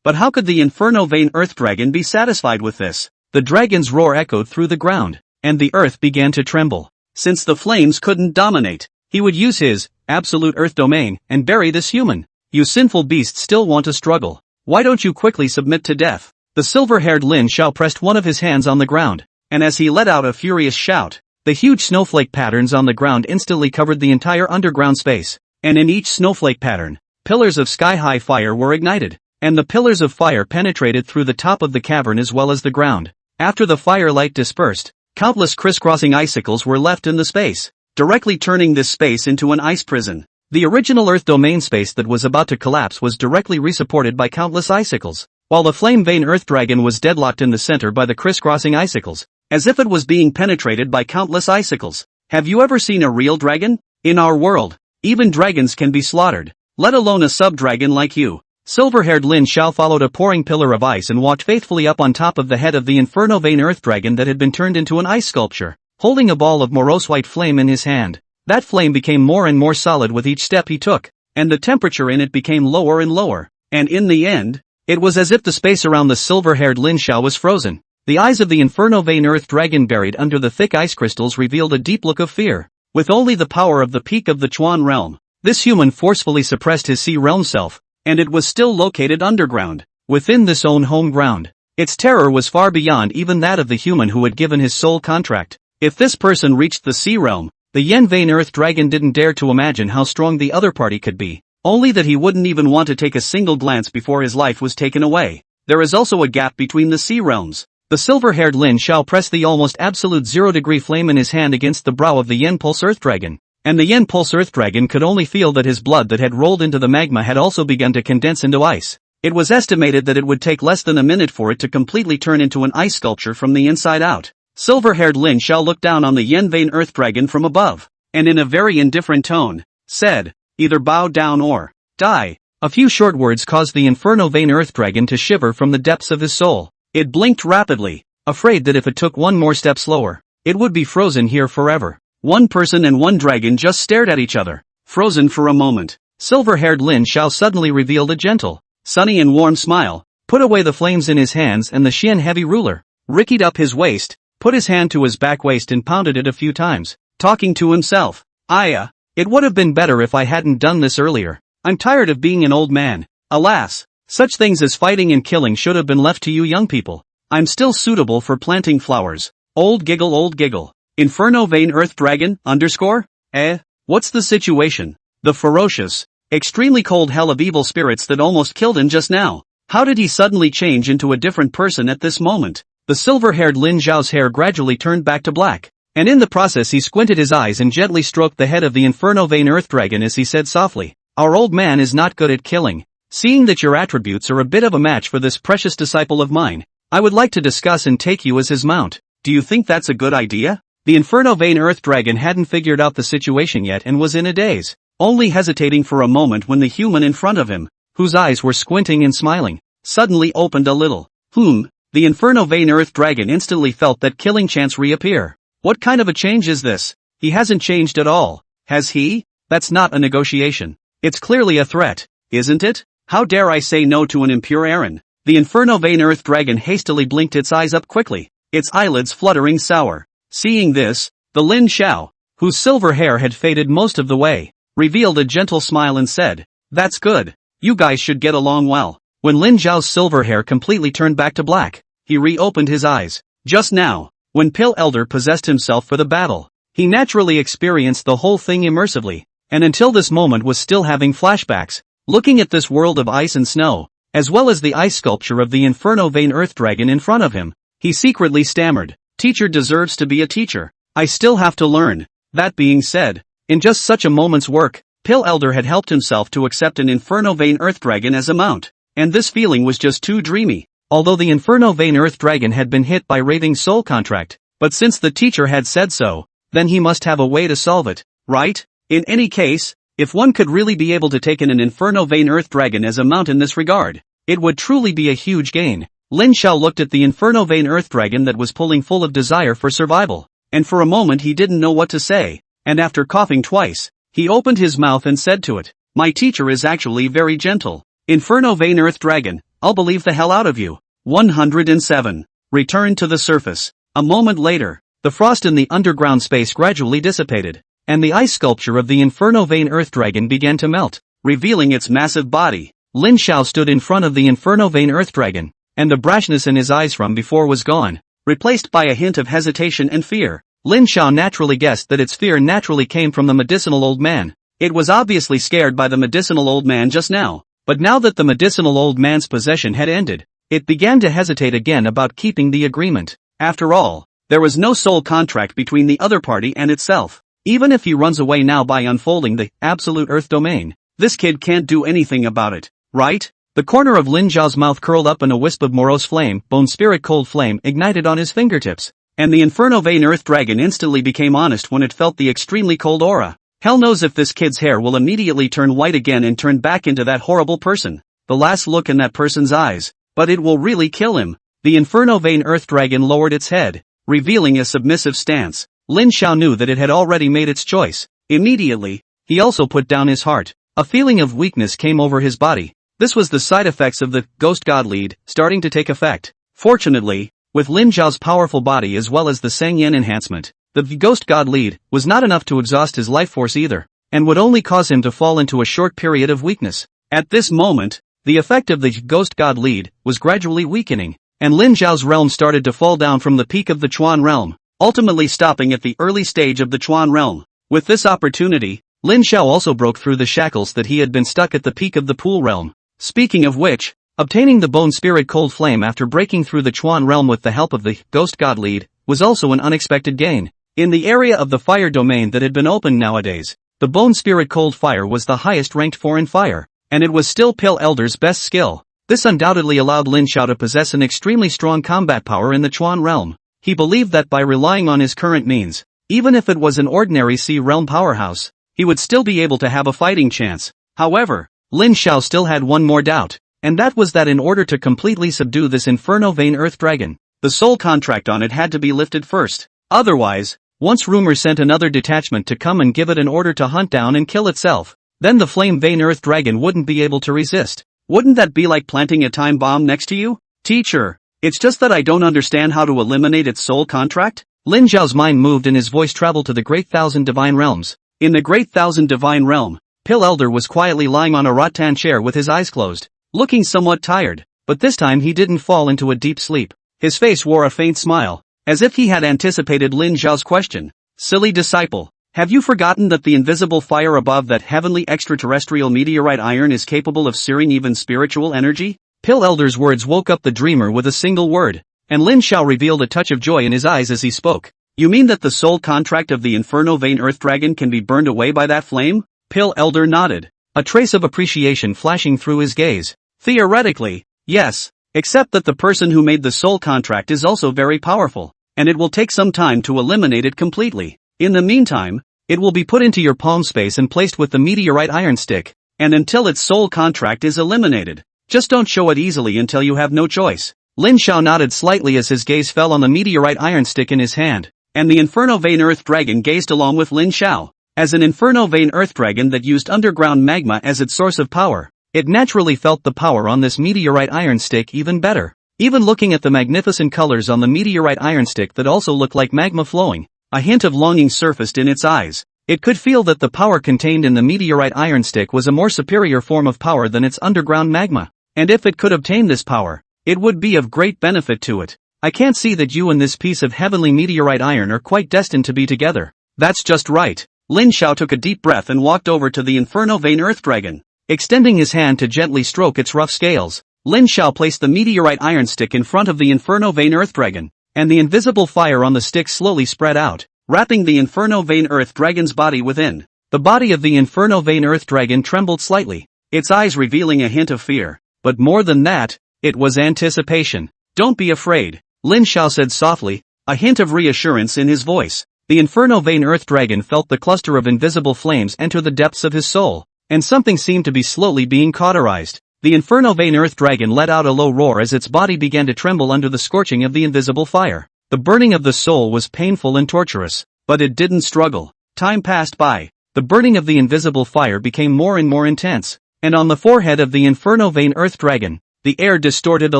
But how could the Inferno Vein Earth Dragon be satisfied with this? The dragon's roar echoed through the ground, and the earth began to tremble. Since the flames couldn't dominate, he would use his absolute earth domain and bury this human. You sinful beasts still want to struggle. Why don't you quickly submit to death? The silver-haired Lin Xiao pressed one of his hands on the ground, and as he let out a furious shout, the huge snowflake patterns on the ground instantly covered the entire underground space, and in each snowflake pattern, pillars of sky-high fire were ignited, and the pillars of fire penetrated through the top of the cavern as well as the ground. After the firelight dispersed, countless crisscrossing icicles were left in the space, directly turning this space into an ice prison. The original Earth domain space that was about to collapse was directly resupported by countless icicles, while the Flame Vein Earth Dragon was deadlocked in the center by the crisscrossing icicles, as if it was being penetrated by countless icicles. Have you ever seen a real dragon? In our world, even dragons can be slaughtered, let alone a sub-dragon like you. Silver-haired Lin Xiao followed a pouring pillar of ice and walked faithfully up on top of the head of the Inferno Vein Earth Dragon that had been turned into an ice sculpture, holding a ball of morose white flame in his hand. That flame became more and more solid with each step he took, and the temperature in it became lower and lower, and in the end, it was as if the space around the silver-haired Lin Xiao was frozen. The eyes of the Inferno Vein Earth Dragon buried under the thick ice crystals revealed a deep look of fear. With only the power of the peak of the Chuan realm, this human forcefully suppressed his sea realm self, and it was still located underground, within this own home ground. Its terror was far beyond even that of the human who had given his soul contract. If this person reached the sea realm, the Yen Vein Earth Dragon didn't dare to imagine how strong the other party could be, only that he wouldn't even want to take a single glance before his life was taken away. There is also a gap between the sea realms. The silver-haired Lin Xiao pressed the almost absolute 0-degree flame in his hand against the brow of the Yen Pulse Earth Dragon, and the Yen Pulse Earth Dragon could only feel that his blood that had rolled into the magma had also begun to condense into ice. It was estimated that it would take less than a minute for it to completely turn into an ice sculpture from the inside out. Silver-haired Lin Xiao looked down on the Yen Vein Earth Dragon from above, and in a very indifferent tone, said, "Either bow down or die." A few short words caused the Inferno Vein Earth Dragon to shiver from the depths of his soul. It blinked rapidly, afraid that if it took one more step slower, it would be frozen here forever. One person and one dragon just stared at each other, frozen for a moment. Silver-haired Lin Xiao suddenly revealed a gentle, sunny and warm smile, put away the flames in his hands and the Xian heavy ruler, rickied up his waist, put his hand to his back waist and pounded it a few times, talking to himself. It would have been better if I hadn't done this earlier. I'm tired of being an old man. Alas, such things as fighting and killing should have been left to you young people. I'm still suitable for planting flowers. Old giggle old giggle. Inferno Vein Earth Dragon, _? What's the situation? The ferocious, extremely cold hell of evil spirits that almost killed him just now. How did he suddenly change into a different person at this moment? The silver-haired Lin Zhao's hair gradually turned back to black, and in the process he squinted his eyes and gently stroked the head of the Inferno Vein Earth Dragon as he said softly, "Our old man is not good at killing. Seeing that your attributes are a bit of a match for this precious disciple of mine, I would like to discuss and take you as his mount. Do you think that's a good idea?" The Inferno Vein Earth Dragon hadn't figured out the situation yet and was in a daze, only hesitating for a moment when the human in front of him, whose eyes were squinting and smiling, suddenly opened a little. The Inferno Vein Earth Dragon instantly felt that killing chance reappear. What kind of a change is this? He hasn't changed at all, has he? That's not a negotiation. It's clearly a threat, isn't it? How dare I say no to an impure errand? The Inferno Vein Earth Dragon hastily blinked its eyes up quickly, its eyelids fluttering sour. Seeing this, the Lin Xiao, whose silver hair had faded most of the way, revealed a gentle smile and said, "That's good. You guys should get along well." When Lin Zhao's silver hair completely turned back to black, he reopened his eyes. Just now, when Pill Elder possessed himself for the battle, he naturally experienced the whole thing immersively, and until this moment was still having flashbacks, looking at this world of ice and snow, as well as the ice sculpture of the Inferno Vein Earth Dragon in front of him. He secretly stammered, "Teacher deserves to be a teacher. I still have to learn." That being said, in just such a moment's work, Pill Elder had helped himself to accept an Inferno Vein Earth Dragon as a mount, and this feeling was just too dreamy. Although the Inferno Vein Earth Dragon had been hit by Raving Soul contract, but since the teacher had said so, then he must have a way to solve it, right? In any case, if one could really be able to take in an Inferno Vein Earth Dragon as a mount in this regard, it would truly be a huge gain. Lin Xiao looked at the Inferno Vein Earth Dragon that was pulling full of desire for survival, and for a moment he didn't know what to say, and after coughing twice, he opened his mouth and said to it, "My teacher is actually very gentle. Inferno Vein Earth Dragon, I'll believe the hell out of you." 107. Return to the surface. A moment later, the frost in the underground space gradually dissipated, and the ice sculpture of the Inferno Vein Earth Dragon began to melt, revealing its massive body. Lin Xiao stood in front of the Inferno Vein Earth Dragon, and the brashness in his eyes from before was gone, replaced by a hint of hesitation and fear. Lin Xiao naturally guessed that its fear naturally came from the medicinal old man. It was obviously scared by the medicinal old man just now, but now that the medicinal old man's possession had ended, it began to hesitate again about keeping the agreement. After all, there was no soul contract between the other party and itself. Even if he runs away now by unfolding the absolute earth domain, this kid can't do anything about it, right? The corner of Lin Zhao's mouth curled up and a wisp of morose flame, bone spirit cold flame, ignited on his fingertips, and the Inferno Vein Earth Dragon instantly became honest when it felt the extremely cold aura. Hell knows if this kid's hair will immediately turn white again and turn back into that horrible person. The last look in that person's eyes, but it will really kill him. The Inferno Vein Earth Dragon lowered its head, revealing a submissive stance. Lin Xiao knew that it had already made its choice. Immediately, he also put down his heart. A feeling of weakness came over his body. This was the side effects of the Ghost God Lead starting to take effect. Fortunately, with Lin Zhao's powerful body as well as the Sang Yen enhancement, the Ghost God Lead was not enough to exhaust his life force either, and would only cause him to fall into a short period of weakness. At this moment, the effect of the Ghost God Lead was gradually weakening, and Lin Zhao's realm started to fall down from the peak of the Chuan realm, ultimately stopping at the early stage of the Chuan realm. With this opportunity, Lin Xiao also broke through the shackles that he had been stuck at the peak of the Pool realm. Speaking of which, obtaining the Bone Spirit Cold Flame after breaking through the Chuan realm with the help of the Ghost God Lead was also an unexpected gain. In the area of the fire domain that had been opened nowadays, the Bone Spirit Cold Fire was the highest ranked foreign fire, and it was still Pill Elder's best skill. This undoubtedly allowed Lin Xiao to possess an extremely strong combat power in the Chuan realm. He believed that by relying on his current means, even if it was an ordinary Sea realm powerhouse, he would still be able to have a fighting chance. However, Lin Xiao still had one more doubt, and that was that in order to completely subdue this Inferno Vein Earth Dragon, the soul contract on it had to be lifted first. Otherwise, once Rumor sent another detachment to come and give it an order to hunt down and kill itself, then the Flame Vein Earth Dragon wouldn't be able to resist. Wouldn't that be like planting a time bomb next to you? Teacher, it's just that I don't understand how to eliminate its soul contract? Lin Zhao's mind moved and his voice traveled to the Great Thousand Divine Realms. In the Great Thousand Divine Realm, Pill Elder was quietly lying on a rattan chair with his eyes closed, looking somewhat tired, but this time he didn't fall into a deep sleep. His face wore a faint smile, as if he had anticipated Lin Zhao's question. Silly disciple, Have you forgotten that the invisible fire above that heavenly extraterrestrial meteorite iron is capable of searing even spiritual energy? Pill Elder's words woke up the dreamer with a single word, and Lin Xiao revealed a touch of joy in his eyes as he spoke. You mean that the soul contract of the Inferno Vein Earth Dragon can be burned away by that flame? Pill Elder nodded, a trace of appreciation flashing through his gaze. Theoretically, yes, except that the person who made the soul contract is also very powerful, and it will take some time to eliminate it completely. In the meantime, it will be put into your palm space and placed with the meteorite iron stick, and until its soul contract is eliminated. Just don't show it easily until you have no choice. Lin Xiao nodded slightly as his gaze fell on the meteorite iron stick in his hand, and the Inferno Vein Earth Dragon gazed along with Lin Xiao. As an Inferno Vein Earth Dragon that used underground magma as its source of power, it naturally felt the power on this meteorite iron stick even better. Even looking at the magnificent colors on the meteorite iron stick that also looked like magma flowing, a hint of longing surfaced in its eyes. It could feel that the power contained in the meteorite iron stick was a more superior form of power than its underground magma. And if it could obtain this power, it would be of great benefit to it. I can't see that you and this piece of heavenly meteorite iron are quite destined to be together. That's just right. Lin Xiao took a deep breath and walked over to the Inferno Vein Earth Dragon. Extending his hand to gently stroke its rough scales, Lin Xiao placed the meteorite iron stick in front of the Inferno Vein Earth Dragon, and the invisible fire on the stick slowly spread out, wrapping the Inferno Vein Earth Dragon's body within. The body of the Inferno Vein Earth Dragon trembled slightly, its eyes revealing a hint of fear. But more than that, it was anticipation. Don't be afraid, Lin Xiao said softly, a hint of reassurance in his voice. The Inferno Vein Earth Dragon felt the cluster of invisible flames enter the depths of his soul, and something seemed to be slowly being cauterized. The Inferno Vein Earth Dragon let out a low roar as its body began to tremble under the scorching of the invisible fire. The burning of the soul was painful and torturous, but it didn't struggle. Time passed by. The burning of the invisible fire became more and more intense. And on the forehead of the Inferno Vein Earth Dragon, the air distorted a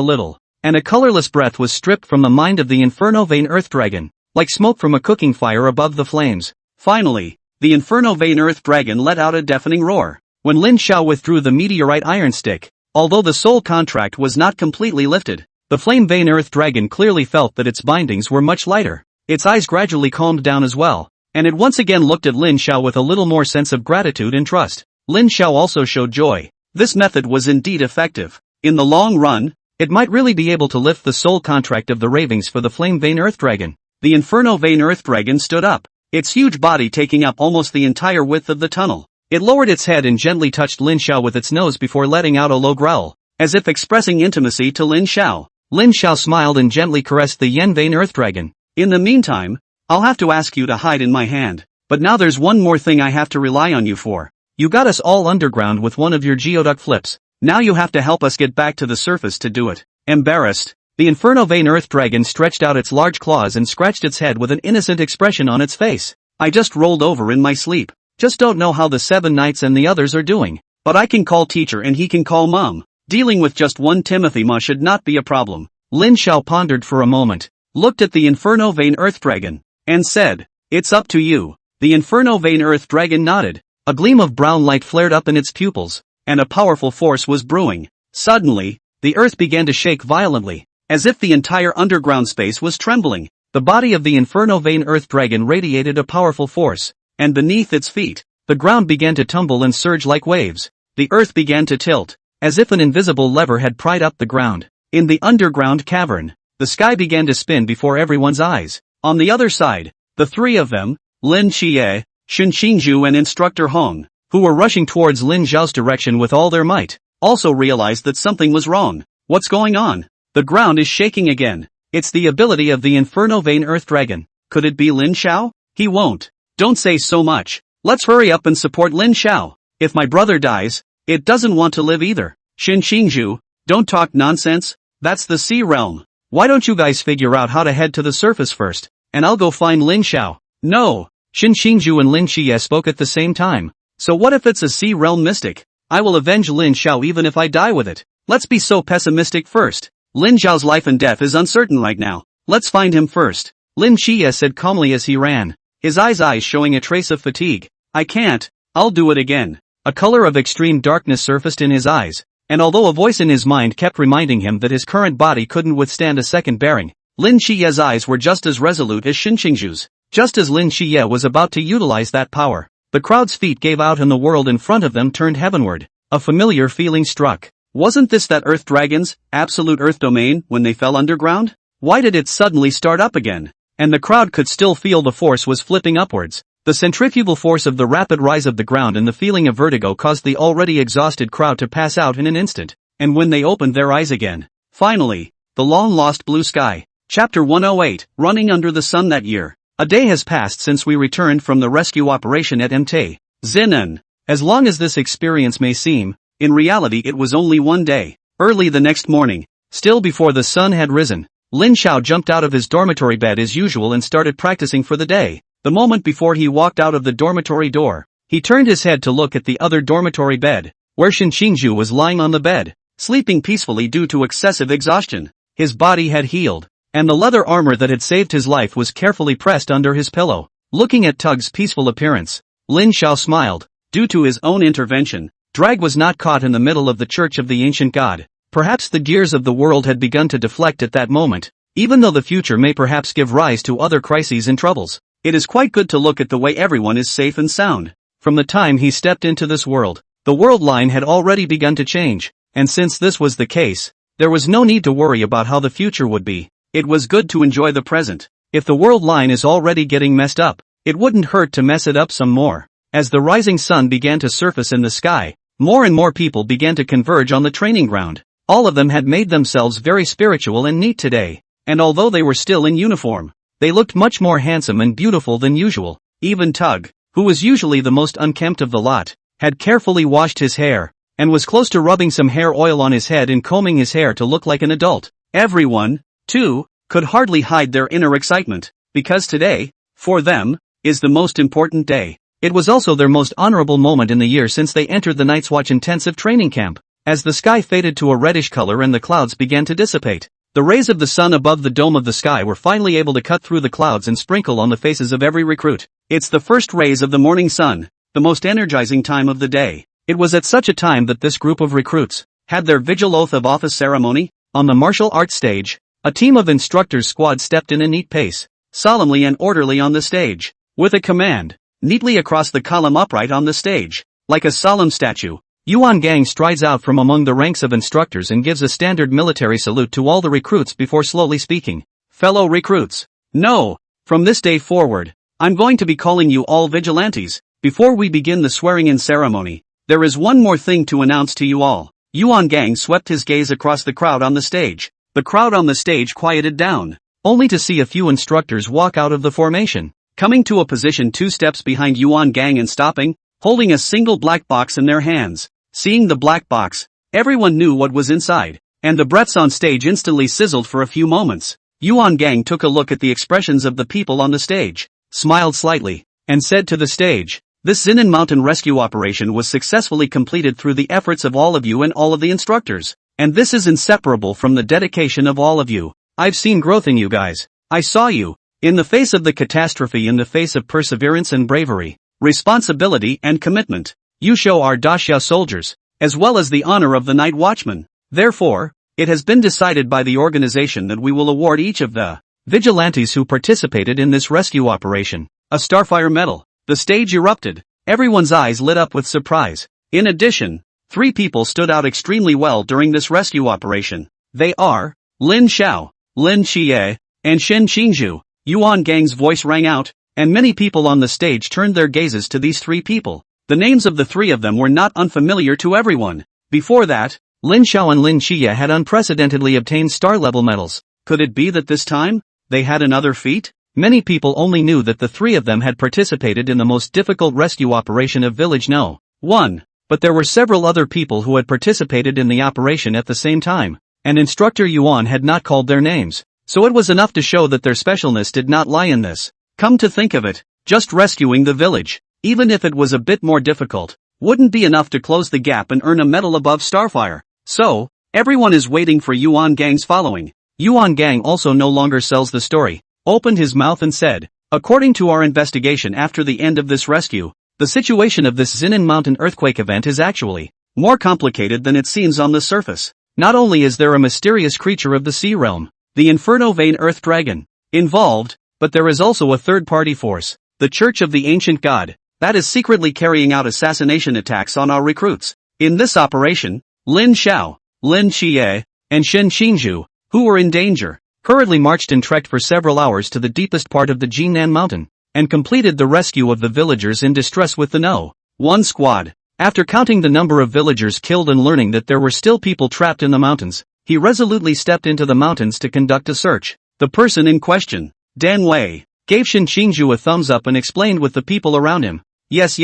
little, and a colorless breath was stripped from the mind of the Inferno Vein Earth Dragon, like smoke from a cooking fire above the flames. Finally, the Inferno Vein Earth Dragon let out a deafening roar. When Lin Xiao withdrew the meteorite iron stick, although the soul contract was not completely lifted, the Flame Vein Earth Dragon clearly felt that its bindings were much lighter. Its eyes gradually calmed down as well, and it once again looked at Lin Xiao with a little more sense of gratitude and trust. Lin Xiao also showed joy. This method was indeed effective. In the long run, it might really be able to lift the soul contract of the ravings for the Flame Vein Earth Dragon. The Inferno Vein Earth Dragon stood up, its huge body taking up almost the entire width of the tunnel. It lowered its head and gently touched Lin Xiao with its nose before letting out a low growl, as if expressing intimacy to Lin Xiao. Lin Xiao smiled and gently caressed the Yen Vein Earth Dragon. In the meantime, I'll have to ask you to hide in my hand. But now there's one more thing I have to rely on you for. You got us all underground with one of your geoduck flips. Now you have to help us get back to the surface to do it. Embarrassed, the Inferno Vein Earth Dragon stretched out its large claws and scratched its head with an innocent expression on its face. I just rolled over in my sleep. Just don't know how the 7 Knights and the others are doing. But I can call teacher and he can call mom. Dealing with just one Timothy Ma should not be a problem. Lin Xiao pondered for a moment, looked at the Inferno Vein Earth Dragon, and said, it's up to you. The Inferno Vein Earth Dragon nodded. A gleam of brown light flared up in its pupils, and a powerful force was brewing. Suddenly, the earth began to shake violently, as if the entire underground space was trembling. The body of the Inferno Vein Earth Dragon radiated a powerful force, and beneath its feet, the ground began to tumble and surge like waves. The earth began to tilt, as if an invisible lever had pried up the ground. In the underground cavern, the sky began to spin before everyone's eyes. On the other side, the three of them, Lin Xie, Shen Xingzhu and Instructor Hong, who were rushing towards Lin Zhao's direction with all their might, also realized that something was wrong. What's going on? The ground is shaking again. It's the ability of the Inferno Vein Earth Dragon. Could it be Lin Xiao? He won't. Don't say so much. Let's hurry up and support Lin Xiao. If my brother dies, it doesn't want to live either. Shen Xingzhu, don't talk nonsense. That's the sea realm. Why don't you guys figure out how to head to the surface first, and I'll go find Lin Xiao. No. Shen Xingzhu and Lin Xie spoke at the same time. So what if it's a sea realm mystic? I will avenge Lin Xiao even if I die with it. Let's be so pessimistic first. Lin Zhao's life and death is uncertain right now. Let's find him first. Lin Xie said calmly as he ran, his eyes showing a trace of fatigue. I can't. I'll do it again. A color of extreme darkness surfaced in his eyes, and although a voice in his mind kept reminding him that his current body couldn't withstand a second bearing, Lin Xie's eyes were just as resolute as Shen Xingzhu's. Just as Lin Xiye was about to utilize that power, the crowd's feet gave out and the world in front of them turned heavenward. A familiar feeling struck. Wasn't this that Earth Dragon's absolute Earth domain when they fell underground? Why did it suddenly start up again? And the crowd could still feel the force was flipping upwards. The centrifugal force of the rapid rise of the ground and the feeling of vertigo caused the already exhausted crowd to pass out in an instant. And when they opened their eyes again, finally, the long-lost blue sky. Chapter 108, Running Under the Sun. That year, a day has passed since we returned from the rescue operation at Mt. Zinan. As long as this experience may seem, in reality it was only one day. Early the next morning, still before the sun had risen, Lin Xiao jumped out of his dormitory bed as usual and started practicing for the day. The moment before he walked out of the dormitory door, he turned his head to look at the other dormitory bed, where Shen Qingzhu was lying on the bed, sleeping peacefully due to excessive exhaustion. His body had healed, and the leather armor that had saved his life was carefully pressed under his pillow. Looking at Tug's peaceful appearance, Lin Xiao smiled. Due to his own intervention, Drag was not caught in the middle of the Church of the Ancient God. Perhaps the gears of the world had begun to deflect at that moment. Even though the future may perhaps give rise to other crises and troubles, it is quite good to look at the way everyone is safe and sound. From the time he stepped into this world, the world line had already begun to change, and since this was the case, there was no need to worry about how the future would be. It was good to enjoy the present. If the world line is already getting messed up, it wouldn't hurt to mess it up some more. As the rising sun began to surface in the sky, more and more people began to converge on the training ground. All of them had made themselves very spiritual and neat today, and although they were still in uniform, they looked much more handsome and beautiful than usual. Even Tug, who was usually the most unkempt of the lot, had carefully washed his hair, and was close to rubbing some hair oil on his head and combing his hair to look like an adult. Everyone, too, could hardly hide their inner excitement, because today, for them, is the most important day. It was also their most honorable moment in the year since they entered the Night's Watch intensive training camp. As the sky faded to a reddish color and the clouds began to dissipate, the rays of the sun above the dome of the sky were finally able to cut through the clouds and sprinkle on the faces of every recruit. It's the first rays of the morning sun, the most energizing time of the day. It was at such a time that this group of recruits had their vigil oath of office ceremony. On the martial arts stage, a team of instructors squad stepped in a neat pace, solemnly and orderly on the stage, with a command, neatly across the column upright on the stage, like a solemn statue. Yuan Gang strides out from among the ranks of instructors and gives a standard military salute to all the recruits before slowly speaking. Fellow recruits, no, from this day forward, I'm going to be calling you all vigilantes. Before we begin the swearing-in ceremony, there is one more thing to announce to you all. Yuan Gang swept his gaze across the crowd on the stage. The crowd on the stage quieted down, only to see a few instructors walk out of the formation, coming to a position 2 steps behind Yuan Gang and stopping, holding a single black box in their hands. Seeing the black box, everyone knew what was inside, and the breaths on stage instantly sizzled for a few moments. Yuan Gang took a look at the expressions of the people on the stage, smiled slightly, and said to the stage, "This Zinan Mountain rescue operation was successfully completed through the efforts of all of you and all of the instructors, and this is inseparable from the dedication of all of you. I've seen growth in you guys. I saw you, in the face of the catastrophe, in the face of perseverance and bravery, responsibility and commitment. You show our Daxia soldiers, as well as the honor of the night watchman. Therefore, it has been decided by the organization that we will award each of the vigilantes who participated in this rescue operation a Starfire medal." The stage erupted. Everyone's eyes lit up with surprise. In addition, 3 people stood out extremely well during this rescue operation. They are Lin Xiao, Lin Xiye, and Shen Qingzhu. Yuan Gang's voice rang out, and many people on the stage turned their gazes to these 3 people. The names of the 3 of them were not unfamiliar to everyone. Before that, Lin Xiao and Lin Xiye had unprecedentedly obtained star-level medals. Could it be that this time, they had another feat? Many people only knew that the 3 of them had participated in the most difficult rescue operation of Village No. 1, but there were several other people who had participated in the operation at the same time, and Instructor Yuan had not called their names, so it was enough to show that their specialness did not lie in this. Come to think of it, just rescuing the village, even if it was a bit more difficult, wouldn't be enough to close the gap and earn a medal above Starfire. So, everyone is waiting for Yuan Gang's following. Yuan Gang also no longer sells the story, opened his mouth and said, "According to our investigation after the end of this rescue, the situation of this Zinan Mountain earthquake event is actually more complicated than it seems on the surface. Not only is there a mysterious creature of the sea realm, the Inferno Vein Earth Dragon, involved, but there is also a third-party force, the Church of the Ancient God, that is secretly carrying out assassination attacks on our recruits. In this operation, Lin Xiao, Lin Xie, and Shen Xingzhu, who were in danger, hurriedly marched and trekked for several hours to the deepest part of the Jinan mountain, and completed the rescue of the villagers in distress with the No. 1 squad. After counting the number of villagers killed and learning that there were still people trapped in the mountains, he resolutely stepped into the mountains to conduct a search. The person in question, Dan Wei, gave Shen Xingzhu a thumbs up and explained with the people around him, yes.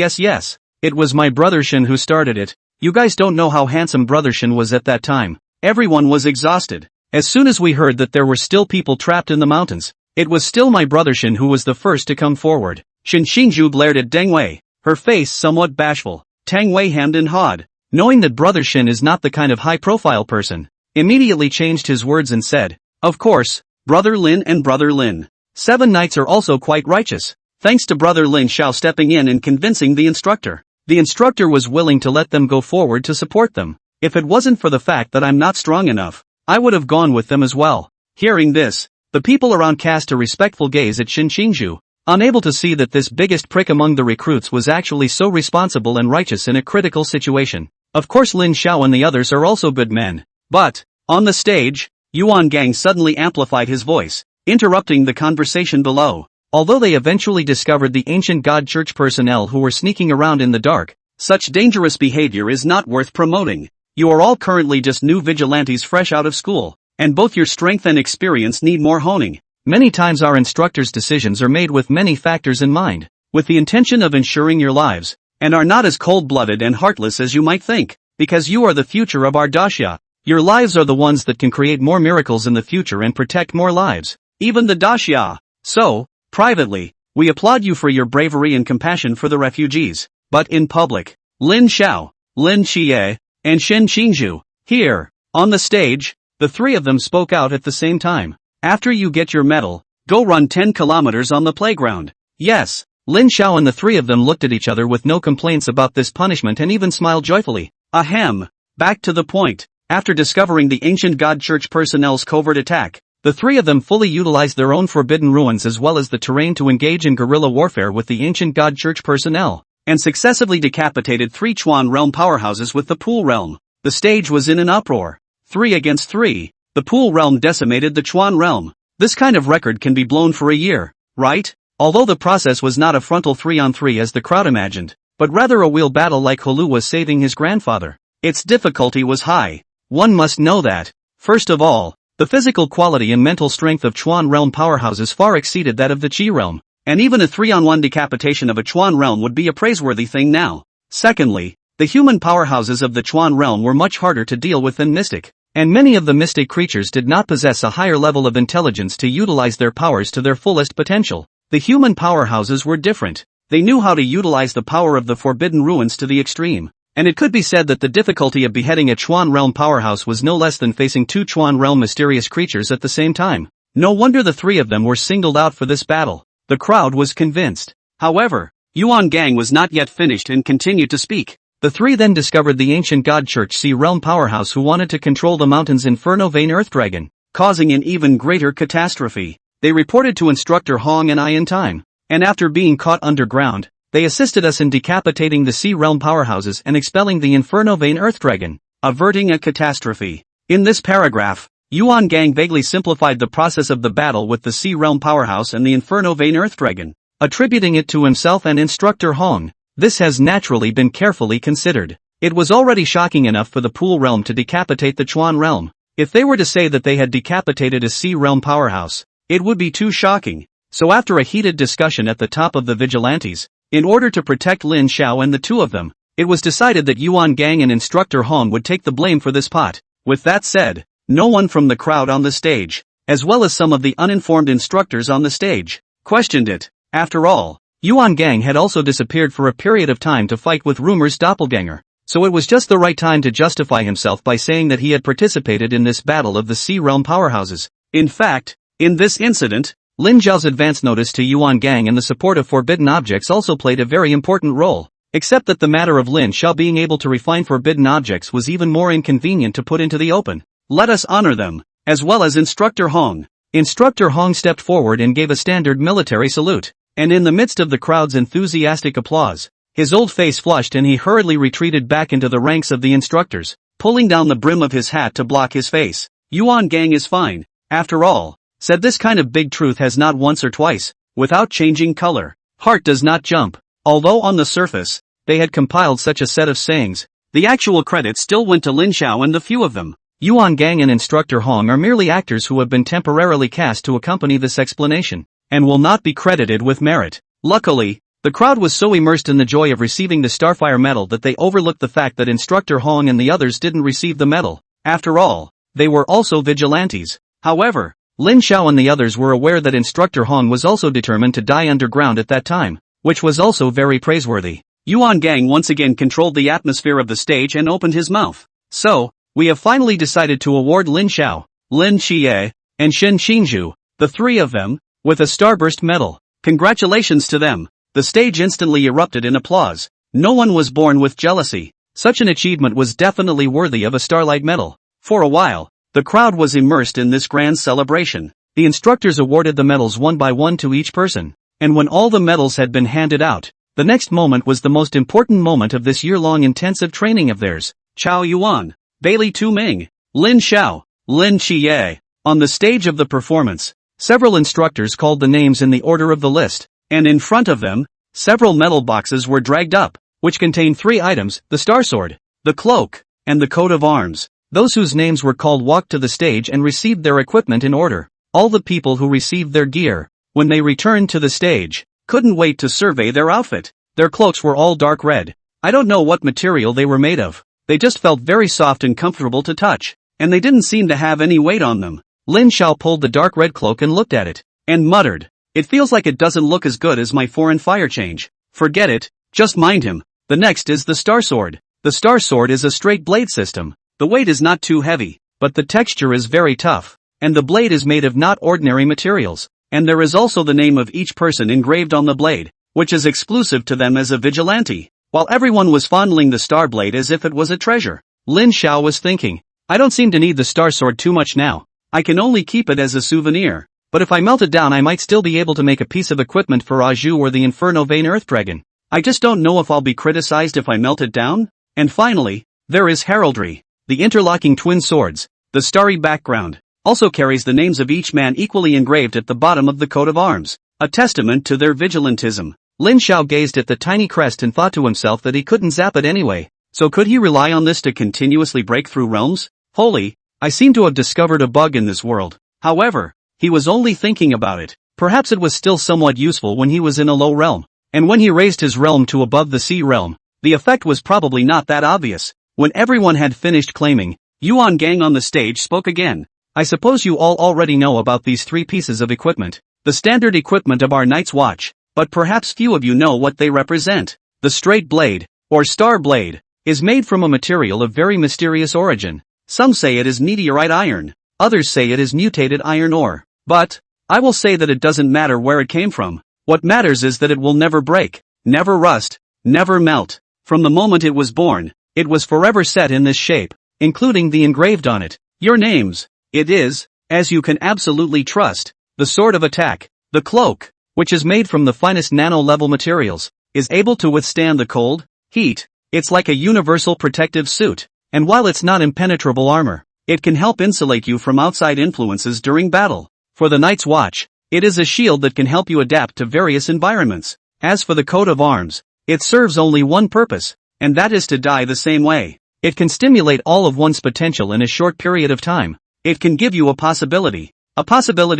It was my brother Shen who started it. You guys don't know how handsome brother Shen was at that time. Everyone was exhausted. As soon as we heard that there were still people trapped in the mountains, it was still my brother Shen who was the first to come forward. Shen Xingzhu glared at Deng Wei, her face somewhat bashful. Tang Wei hemmed and hawed, knowing that brother Shen is not the kind of high-profile person, immediately changed his words and said, of course, brother Lin and brother Lin. 7 knights are also quite righteous, thanks to brother Lin Xiao stepping in and convincing the instructor. The instructor was willing to let them go forward to support them. If it wasn't for the fact that I'm not strong enough, I would have gone with them as well. Hearing this, the people around cast a respectful gaze at Shen Xingzhu, unable to see that this biggest prick among the recruits was actually so responsible and righteous in a critical situation. Of course Lin Xiao and the others are also good men. But, on the stage, Yuan Gang suddenly amplified his voice, interrupting the conversation below. Although they eventually discovered the ancient god church personnel who were sneaking around in the dark, such dangerous behavior is not worth promoting. You are all currently just new vigilantes fresh out of school, and both your strength and experience need more honing. Many times our instructors' decisions are made with many factors in mind, with the intention of ensuring your lives, and are not as cold-blooded and heartless as you might think, because you are the future of our daxia. Your lives are the ones that can create more miracles in the future and protect more lives, even the daxia. So, privately, we applaud you for your bravery and compassion for the refugees, but in public, Lin Xiao, Lin Xie, and Shen Xingzhu, here, on the stage, the 3 of them spoke out at the same time. After you get your medal, go run 10 kilometers on the playground. Yes, Lin Xiao and the 3 of them looked at each other with no complaints about this punishment and even smiled joyfully. Ahem. Back to the point. After discovering the ancient god church personnel's covert attack, the 3 of them fully utilized their own forbidden ruins as well as the terrain to engage in guerrilla warfare with the ancient god church personnel, and successively decapitated 3 Chuan realm powerhouses with the Pool realm. The stage was in an uproar. 3 against 3. The Pool realm decimated the Chuan realm. This kind of record can be blown for a year, right? Although the process was not a frontal 3-on-3 as the crowd imagined, but rather a wheel battle like Holu was saving his grandfather. Its difficulty was high. One must know that, first of all, the physical quality and mental strength of Chuan realm powerhouses far exceeded that of the Qi realm, and even a 3-on-1 decapitation of a Chuan realm would be a praiseworthy thing now. Secondly, the human powerhouses of the Chuan realm were much harder to deal with than mystic, and many of the mystic creatures did not possess a higher level of intelligence to utilize their powers to their fullest potential. The human powerhouses were different. They knew how to utilize the power of the forbidden ruins to the extreme. And it could be said that the difficulty of beheading a Chuan realm powerhouse was no less than facing 2 Chuan realm mysterious creatures at the same time. No wonder the 3 of them were singled out for this battle. The crowd was convinced. However, Yuan Gang was not yet finished and continued to speak. The 3 then discovered the ancient god church Sea realm powerhouse who wanted to control the mountain's inferno vein earth dragon, causing an even greater catastrophe. They reported to instructor Hong and I in time, and after being caught underground, they assisted us in decapitating the Sea realm powerhouses and expelling the Inferno Vein Earth Dragon, averting a catastrophe. In this paragraph, Yuan Gang vaguely simplified the process of the battle with the Sea realm powerhouse and the Inferno Vein Earth Dragon, attributing it to himself and instructor Hong. This has naturally been carefully considered. It was already shocking enough for the Pool realm to decapitate the Chuan realm. If they were to say that they had decapitated a Sea realm powerhouse, it would be too shocking. So after a heated discussion at the top of the vigilantes, in order to protect Lin Xiao and the 2 of them, it was decided that Yuan Gang and instructor Hong would take the blame for this pot. With that said, no one from the crowd on the stage, as well as some of the uninformed instructors on the stage, questioned it. After all, Yuan Gang had also disappeared for a period of time to fight with rumors doppelganger, so it was just the right time to justify himself by saying that he had participated in this battle of the Sea realm powerhouses. In fact, in this incident, Lin Zhao's advance notice to Yuan Gang and the support of forbidden objects also played a very important role, except that the matter of Lin Xiao being able to refine forbidden objects was even more inconvenient to put into the open. Let us honor them, as well as instructor Hong. Instructor Hong stepped forward and gave a standard military salute. And in the midst of the crowd's enthusiastic applause, his old face flushed and he hurriedly retreated back into the ranks of the instructors, pulling down the brim of his hat to block his face. Yuan Gang is fine, after all, said this kind of big truth has not once or twice, without changing color. Heart does not jump. Although on the surface, they had compiled such a set of sayings, the actual credit still went to Lin Xiao and the few of them. Yuan Gang and Instructor Hong are merely actors who have been temporarily cast to accompany this explanation, and will not be credited with merit. Luckily, the crowd was so immersed in the joy of receiving the Starfire medal that they overlooked the fact that Instructor Hong and the others didn't receive the medal. After all, they were also vigilantes. However, Lin Xiao and the others were aware that Instructor Hong was also determined to die underground at that time, which was also very praiseworthy. Yuan Gang once again controlled the atmosphere of the stage and opened his mouth. So, we have finally decided to award Lin Xiao, Lin Xie, and Shen Xingzhu, the three of them, with a Starburst medal. Congratulations to them. The stage instantly erupted in applause. No one was born with jealousy. Such an achievement was definitely worthy of a Starlight medal. For a while, the crowd was immersed in this grand celebration. The instructors awarded the medals one by one to each person. And when all the medals had been handed out, the next moment was the most important moment of this year-long intensive training of theirs. Chao Yuan, Bailey Tu Ming, Lin Xiao, Lin Xie. On the stage of the performance, several instructors called the names in the order of the list, and in front of them, several metal boxes were dragged up, which contained 3 items, the Star Sword, the Cloak, and the Coat of Arms. Those whose names were called walked to the stage and received their equipment in order. All the people who received their gear, when they returned to the stage, couldn't wait to survey their outfit. Their cloaks were all dark red. I don't know what material they were made of. They just felt very soft and comfortable to touch, and they didn't seem to have any weight on them. Lin Xiao pulled the dark red cloak and looked at it, and muttered, "It feels like it doesn't look as good as my foreign fire change. Forget it, just mind him." The next is the Star Sword. The Star Sword is a straight blade system. The weight is not too heavy, but the texture is very tough, and the blade is made of not ordinary materials, and there is also the name of each person engraved on the blade, which is exclusive to them as a vigilante. While everyone was fondling the Star Blade as if it was a treasure, Lin Xiao was thinking, I don't seem to need the Star Sword too much now. I can only keep it as a souvenir, but if I melt it down I might still be able to make a piece of equipment for Aju or the Inferno Vein Earth Dragon. I just don't know if I'll be criticized if I melt it down. And finally, there is heraldry. The interlocking twin swords, the starry background, also carries the names of each man equally engraved at the bottom of the coat of arms, a testament to their vigilantism. Lin Xiao gazed at the tiny crest and thought to himself that he couldn't zap it anyway, so could he rely on this to continuously break through realms? Holy, I seem to have discovered a bug in this world. However, he was only thinking about it. Perhaps it was still somewhat useful when he was in a low realm, and when he raised his realm to above the sea realm, the effect was probably not that obvious. When everyone had finished claiming, Yuan Gang on the stage spoke again. I suppose you all already know about these 3 pieces of equipment, the standard equipment of our Night's Watch. But perhaps few of you know what they represent. The Straight Blade, or Star Blade, is made from a material of very mysterious origin. Some say it is meteorite iron, others say it is mutated iron ore. But, I will say that it doesn't matter where it came from. What matters is that it will never break, never rust, never melt. From the moment it was born, it was forever set in this shape, including the engraved on it. Your names. It is, as you can absolutely trust, the Sword of Attack, the Cloak, which is made from the finest nano-level materials, is able to withstand the cold, heat. It's like a universal protective suit, and while it's not impenetrable armor, it can help insulate you from outside influences during battle. For the Night's Watch, it is a shield that can help you adapt to various environments. As for the coat of arms, it serves only one purpose, and that is to die the same way. It can stimulate all of one's potential in a short period of time. It can give you a possibility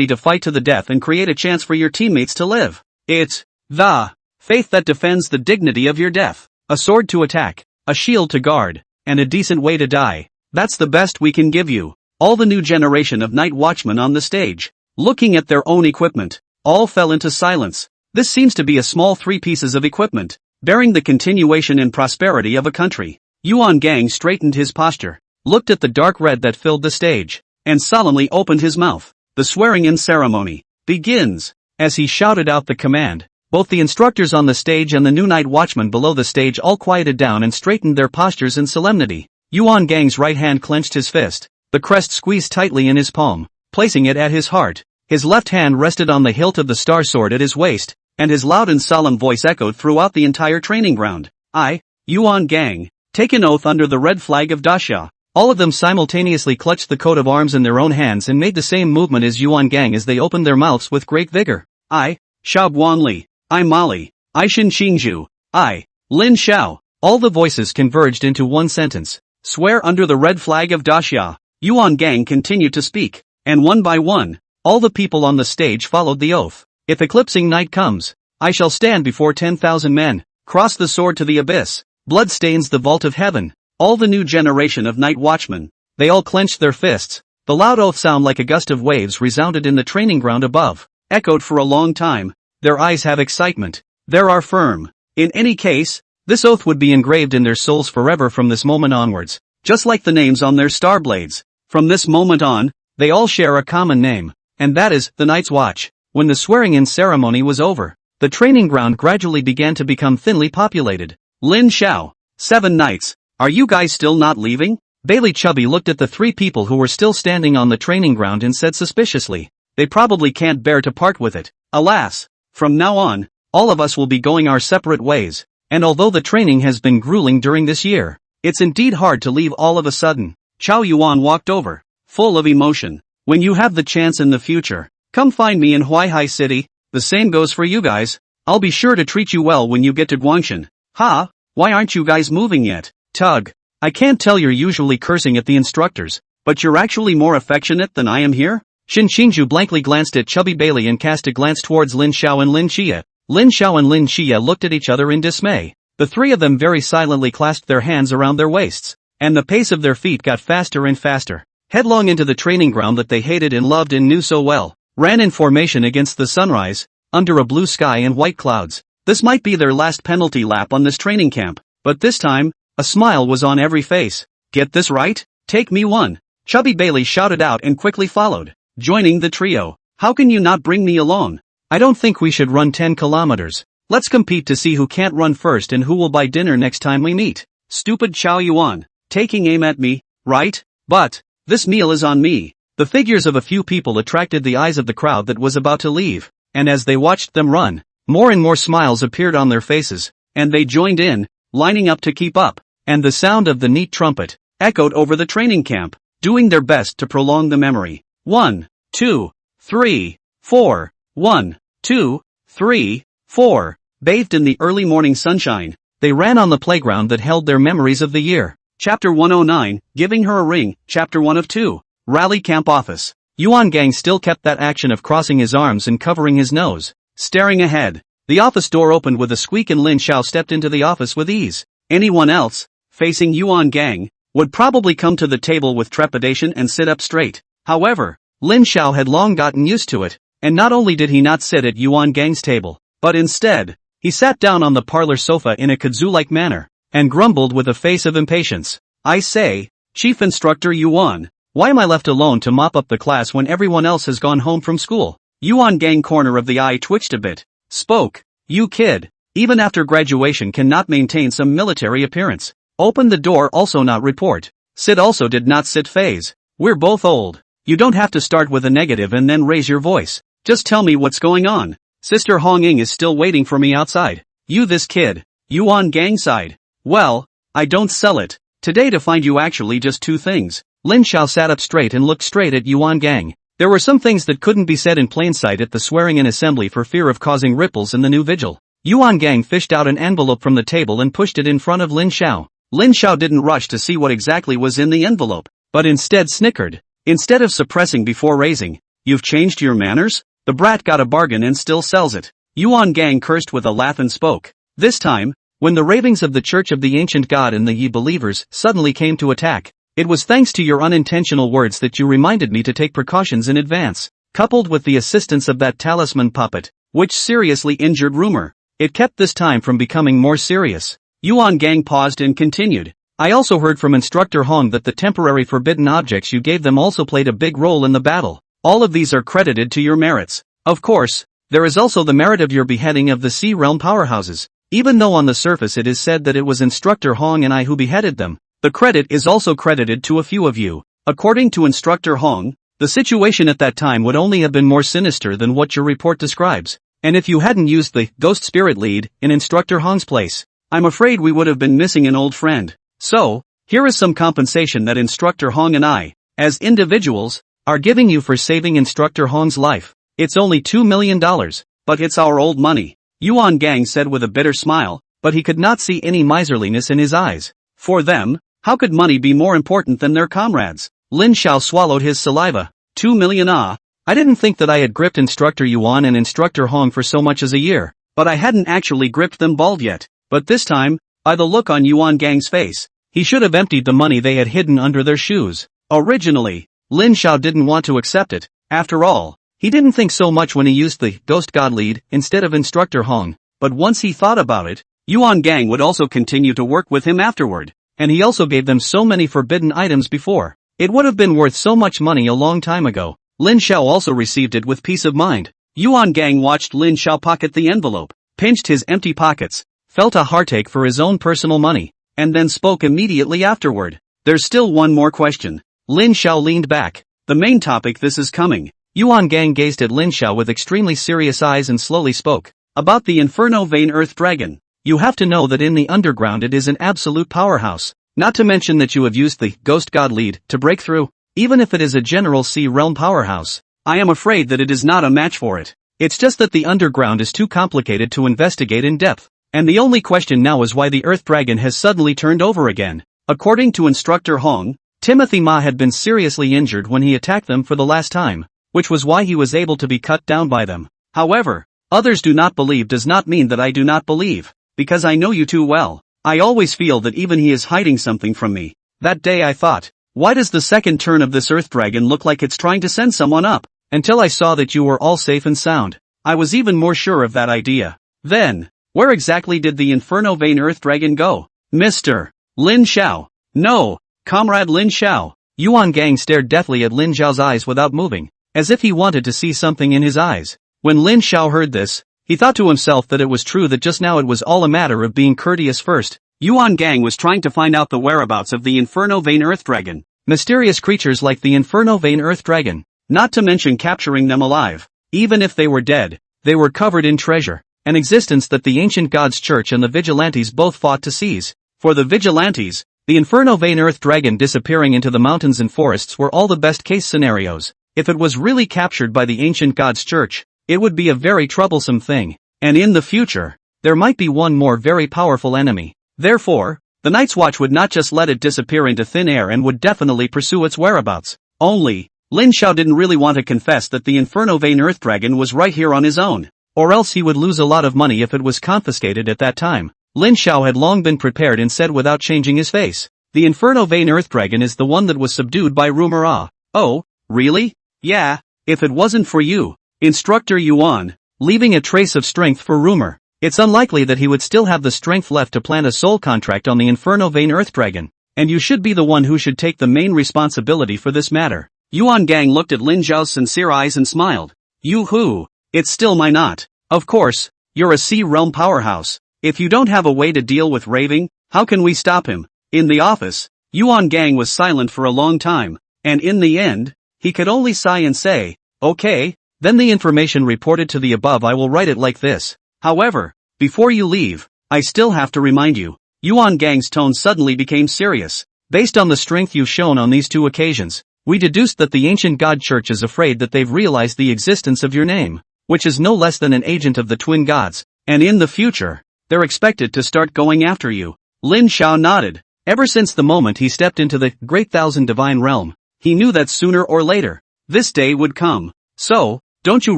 to fight to the death and create a chance for your teammates to live. It's the faith that defends the dignity of your death, a sword to attack, a shield to guard, and a decent way to die. That's the best we can give you. All the new generation of night watchmen on the stage, looking at their own equipment, all fell into silence. This seems to be a small 3 pieces of equipment, bearing the continuation and prosperity of a country. Yuan Gang straightened his posture, looked at the dark red that filled the stage, and solemnly opened his mouth. The swearing-in ceremony begins. As he shouted out the command, both the instructors on the stage and the new night watchmen below the stage all quieted down and straightened their postures in solemnity. Yuan Gang's right hand clenched his fist, the crest squeezed tightly in his palm, placing it at his heart. His left hand rested on the hilt of the star sword at his waist, and his loud and solemn voice echoed throughout the entire training ground. I, Yuan Gang, take an oath under the red flag of Daxia. All of them simultaneously clutched the coat of arms in their own hands and made the same movement as Yuan Gang as they opened their mouths with great vigor. I, Xiao Guanli, I Mali, I Xin Xingzhu, I, Lin Xiao. All the voices converged into one sentence. Swear under the red flag of Daxia. Yuan Gang continued to speak, and one by one, all the people on the stage followed the oath. If eclipsing night comes, I shall stand before 10,000 men, cross the sword to the abyss, blood stains the vault of heaven. All the new generation of night watchmen, they all clenched their fists. The loud oath sound like a gust of waves resounded in the training ground above, echoed for a long time. Their eyes have excitement. They are firm. In any case, this oath would be engraved in their souls forever from this moment onwards, just like the names on their star blades. From this moment on, they all share a common name, and that is the Night's Watch. When the swearing-in ceremony was over, the training ground gradually began to become thinly populated. Lin Xiao, 7 nights. Are you guys still not leaving? Bailey Chubby looked at the 3 people who were still standing on the training ground and said suspiciously, they probably can't bear to part with it. Alas, from now on, all of us will be going our separate ways. And although the training has been grueling during this year, it's indeed hard to leave all of a sudden. Chao Yuan walked over, full of emotion. When you have the chance in the future, come find me in Huaihai City. The same goes for you guys. I'll be sure to treat you well when you get to Guangshan. Ha, why aren't you guys moving yet? Tug, I can't tell you're usually cursing at the instructors, but you're actually more affectionate than I am here? Xin Xingzhu blankly glanced at Chubby Bailey and cast a glance towards Lin Xiao and Lin Xie. Lin Xiao and Lin Xie looked at each other in dismay. The 3 of them very silently clasped their hands around their waists, and the pace of their feet got faster and faster. Headlong into the training ground that they hated and loved and knew so well, ran in formation against the sunrise, under a blue sky and white clouds. This might be their last penalty lap on this training camp, but this time, a smile was on every face. Get this right? Take me one. Chubby Bailey shouted out and quickly followed, joining the trio. How can you not bring me along? I don't think we should run 10 kilometers. Let's compete to see who can't run first and who will buy dinner next time we meet. Stupid Chao Yuan, taking aim at me, right? But, this meal is on me. The figures of a few people attracted the eyes of the crowd that was about to leave, and as they watched them run, more and more smiles appeared on their faces, and they joined in, lining up to keep up, and the sound of the neat trumpet echoed over the training camp, doing their best to prolong the memory. 1, 2, 3, 4. 1, 2, 3, 4. Bathed in the early morning sunshine, they ran on the playground that held their memories of the year. Chapter 109, Giving Her a Ring. Chapter 1 of 2. Rally Camp Office. Yuan Gang still kept that action of crossing his arms and covering his nose, staring ahead. The office door opened with a squeak and Lin Xiao stepped into the office with ease. Anyone else, facing Yuan Gang, would probably come to the table with trepidation and sit up straight. However, Lin Xiao had long gotten used to it. And not only did he not sit at Yuan Gang's table, but instead, he sat down on the parlor sofa in a kudzu-like manner, and grumbled with a face of impatience. I say, Chief Instructor Yuan, why am I left alone to mop up the class when everyone else has gone home from school? Yuan Gang corner of the eye twitched a bit. Spoke, you kid, even after graduation cannot maintain some military appearance. Open the door also not report. Sit also did not sit phase. We're both old. You don't have to start with a negative and then raise your voice. Just tell me what's going on. Sister Hong Ying is still waiting for me outside. You this kid. Yuan Gang side. Well, I don't sell it. Today to find you actually just 2 things. Lin Xiao sat up straight and looked straight at Yuan Gang. There were some things that couldn't be said in plain sight at the swearing-in assembly for fear of causing ripples in the new vigil. Yuan Gang fished out an envelope from the table and pushed it in front of Lin Xiao. Lin Xiao didn't rush to see what exactly was in the envelope, but instead snickered. Instead of suppressing before raising, you've changed your manners? The brat got a bargain and still sells it. Yuan Gang cursed with a laugh and spoke. This time, when the ravings of the Church of the Ancient God and the Yi believers suddenly came to attack, it was thanks to your unintentional words that you reminded me to take precautions in advance, coupled with the assistance of that talisman puppet, which seriously injured rumor. It kept this time from becoming more serious. Yuan Gang paused and continued. I also heard from Instructor Hong that the temporary forbidden objects you gave them also played a big role in the battle. All of these are credited to your merits. Of course, there is also the merit of your beheading of the Sea Realm powerhouses. Even though on the surface it is said that it was Instructor Hong and I who beheaded them, the credit is also credited to a few of you. According to Instructor Hong, the situation at that time would only have been more sinister than what your report describes. And if you hadn't used the ghost spirit lead in Instructor Hong's place, I'm afraid we would have been missing an old friend. So, here is some compensation that Instructor Hong and I, as individuals, are giving you for saving Instructor Hong's life. It's only $2 million, but it's our old money, Yuan Gang said with a bitter smile, but he could not see any miserliness in his eyes. For them, how could money be more important than their comrades? Lin Xiao swallowed his saliva. 2 million I didn't think that I had gripped Instructor Yuan and Instructor Hong for so much as a year, but I hadn't actually gripped them bald yet. But this time, by the look on Yuan Gang's face, he should have emptied the money they had hidden under their shoes. Originally, Lin Xiao didn't want to accept it. After all, he didn't think so much when he used the Ghost God lead instead of Instructor Hong, but once he thought about it, Yuan Gang would also continue to work with him afterward, and he also gave them so many forbidden items before. It would have been worth so much money a long time ago. Lin Xiao also received it with peace of mind. Yuan Gang watched Lin Xiao pocket the envelope, pinched his empty pockets, felt a heartache for his own personal money, and then spoke immediately afterward. There's still one more question. Lin Xiao leaned back. The main topic, this is coming. Yuan Gang gazed at Lin Xiao with extremely serious eyes and slowly spoke. About the Inferno Vein Earth Dragon. You have to know that in the underground it is an absolute powerhouse. Not to mention that you have used the Ghost God lead to break through, even if it is a general sea realm powerhouse. I am afraid that it is not a match for it. It's just that the underground is too complicated to investigate in depth, and the only question now is why the Earth Dragon has suddenly turned over again. According to Instructor Hong, Timothy Ma had been seriously injured when he attacked them for the last time, which was why he was able to be cut down by them. However, others do not believe does not mean that I do not believe, because I know you too well. I always feel that even he is hiding something from me. That day I thought, why does the second turn of this Earth Dragon look like it's trying to send someone up? Until I saw that you were all safe and sound, I was even more sure of that idea. Then, where exactly did the Inferno Vein Earth Dragon go? Mr. Lin Xiao. No, Comrade Lin Xiao. Yuan Gang stared deathly at Lin Xiao's eyes without moving, as if he wanted to see something in his eyes. When Lin Xiao heard this, he thought to himself that it was true that just now it was all a matter of being courteous first. Yuan Gang was trying to find out the whereabouts of the Inferno Vein Earth Dragon. Mysterious creatures like the Inferno Vein Earth Dragon. Not to mention capturing them alive. Even if they were dead, they were covered in treasure, an existence that the ancient gods church and the vigilantes both fought to seize. For the vigilantes, the Inferno Vein Earth Dragon disappearing into the mountains and forests were all the best case scenarios. If it was really captured by the ancient gods church, it would be a very troublesome thing, and in the future, there might be one more very powerful enemy. Therefore, the Night's Watch would not just let it disappear into thin air and would definitely pursue its whereabouts. Only, Lin Xiao didn't really want to confess that the Inferno Vein Earth Dragon was right here on his own, or else he would lose a lot of money if it was confiscated at that time. Lin Xiao had long been prepared and said without changing his face, the Inferno Vein Earth Dragon is the one that was subdued by rumor. Oh, really? Yeah, if it wasn't for you, Instructor Yuan, leaving a trace of strength for rumor, it's unlikely that he would still have the strength left to plant a soul contract on the Inferno Vein Earth Dragon, and you should be the one who should take the main responsibility for this matter. Yuan Gang looked at Lin Xiao's sincere eyes and smiled. Yoo-hoo, it's still my not. Of course, you're a sea realm powerhouse. If you don't have a way to deal with raving, how can we stop him? In the office, Yuan Gang was silent for a long time, and in the end, he could only sigh and say, okay, then the information reported to the above I will write it like this. However, before you leave, I still have to remind you. Yuan Gang's tone suddenly became serious. Based on the strength you've shown on these two occasions, we deduced that the ancient god church is afraid that they've realized the existence of your name, which is no less than an agent of the twin gods, and in the future, they're expected to start going after you. Lin Xiao nodded. Ever since the moment he stepped into the Great Thousand Divine Realm, he knew that sooner or later, this day would come. So, don't you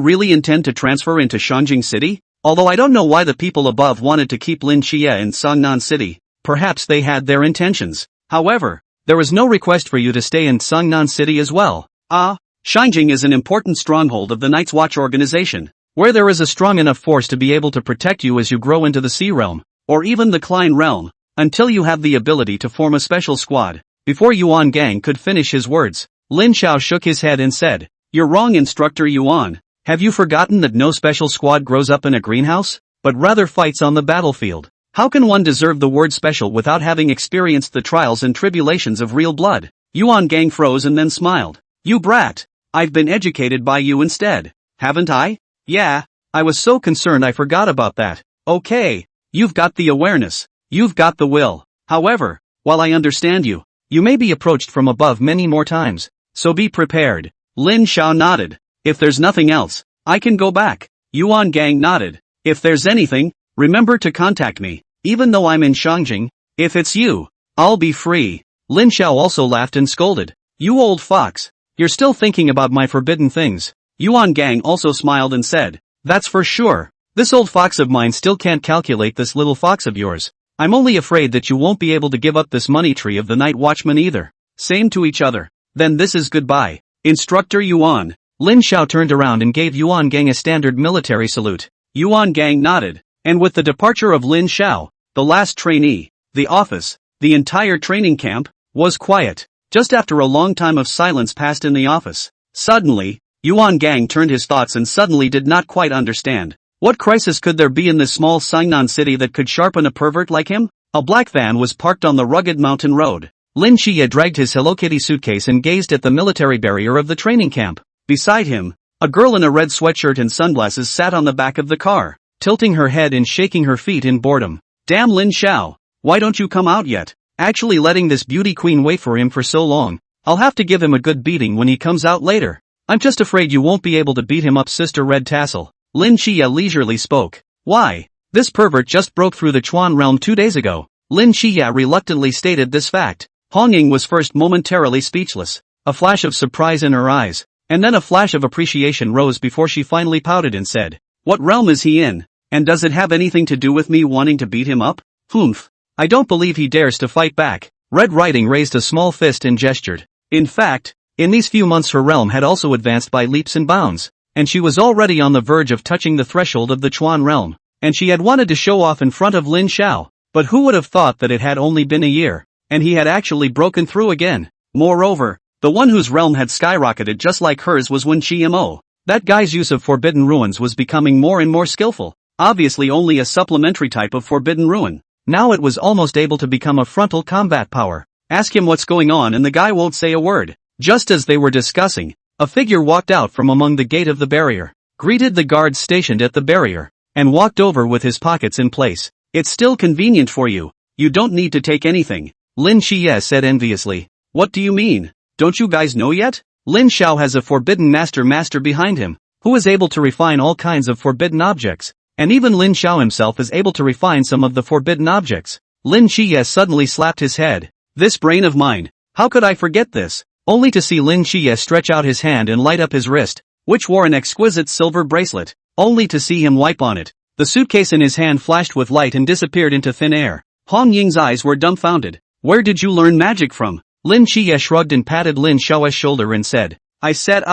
really intend to transfer into Shanjing City? Although I don't know why the people above wanted to keep Lin Xie in Sangnan City, perhaps they had their intentions. However, there is no request for you to stay in Sangnan City as well. Shanjing is an important stronghold of the Night's Watch organization, where there is a strong enough force to be able to protect you as you grow into the Sea Realm, or even the Klein Realm, until you have the ability to form a special squad. Before Yuan Gang could finish his words, Lin Xiao shook his head and said, "You're wrong, Instructor Yuan. Have you forgotten that no special squad grows up in a greenhouse, but rather fights on the battlefield? How can one deserve the word special without having experienced the trials and tribulations of real blood?" Yuan Gang froze and then smiled. "You brat! I've been educated by you instead, haven't I? Yeah, I was so concerned I forgot about that. Okay, you've got the awareness, you've got the will. However, while I understand you, you may be approached from above many more times, so be prepared. Lin Xiao nodded. If there's nothing else, I can go back. Yuan Gang nodded. If there's anything, remember to contact me, even though I'm in Shangjing. If it's you, I'll be free. Lin Xiao also laughed and scolded. You old fox, you're still thinking about my forbidden things. Yuan Gang also smiled and said, that's for sure. This old fox of mine still can't calculate this little fox of yours. I'm only afraid that you won't be able to give up this money tree of the night watchman either. Same to each other. Then this is goodbye. Instructor Yuan. Lin Xiao turned around and gave Yuan Gang a standard military salute. Yuan Gang nodded. And with the departure of Lin Xiao, the last trainee, the office, the entire training camp, was quiet. Just after a long time of silence passed in the office, suddenly, Yuan Gang turned his thoughts and suddenly did not quite understand. What crisis could there be in this small Sainan city that could sharpen a pervert like him? A black van was parked on the rugged mountain road. Lin Xie dragged his Hello Kitty suitcase and gazed at the military barrier of the training camp. Beside him, a girl in a red sweatshirt and sunglasses sat on the back of the car, tilting her head and shaking her feet in boredom. Damn Lin Xiao, why don't you come out yet? Actually letting this beauty queen wait for him for so long. I'll have to give him a good beating when he comes out later. I'm just afraid you won't be able to beat him up, Sister Red Tassel. Lin Xie leisurely spoke. Why? This pervert just broke through the Chuan realm 2 days ago. Lin Xie reluctantly stated this fact. Hong Ying was first momentarily speechless, a flash of surprise in her eyes, and then a flash of appreciation rose before she finally pouted and said, what realm is he in? And does it have anything to do with me wanting to beat him up? Humph. I don't believe he dares to fight back. Red Riding raised a small fist and gestured. In fact, in these few months her realm had also advanced by leaps and bounds, and she was already on the verge of touching the threshold of the Chuan realm, and she had wanted to show off in front of Lin Xiao, but who would have thought that it had only been a year, and he had actually broken through again. Moreover, the one whose realm had skyrocketed just like hers was Wen Chimo. That guy's use of forbidden ruins was becoming more and more skillful, obviously only a supplementary type of forbidden ruin. Now it was almost able to become a frontal combat power. Ask him what's going on and the guy won't say a word. Just as they were discussing, a figure walked out from among the gate of the barrier, greeted the guards stationed at the barrier, and walked over with his pockets in place. It's still convenient for you. You don't need to take anything. Lin Xie said enviously. What do you mean? Don't you guys know yet? Lin Xiao has a forbidden master behind him, who is able to refine all kinds of forbidden objects, and even Lin Xiao himself is able to refine some of the forbidden objects. Lin Xie suddenly slapped his head. This brain of mine, how could I forget this? Only to see Lin Xie stretch out his hand and light up his wrist, which wore an exquisite silver bracelet, only to see him wipe on it. The suitcase in his hand flashed with light and disappeared into thin air. Hong Ying's eyes were dumbfounded. Where did you learn magic from? Lin Xie shrugged and patted Lin Xiao's shoulder and said, I said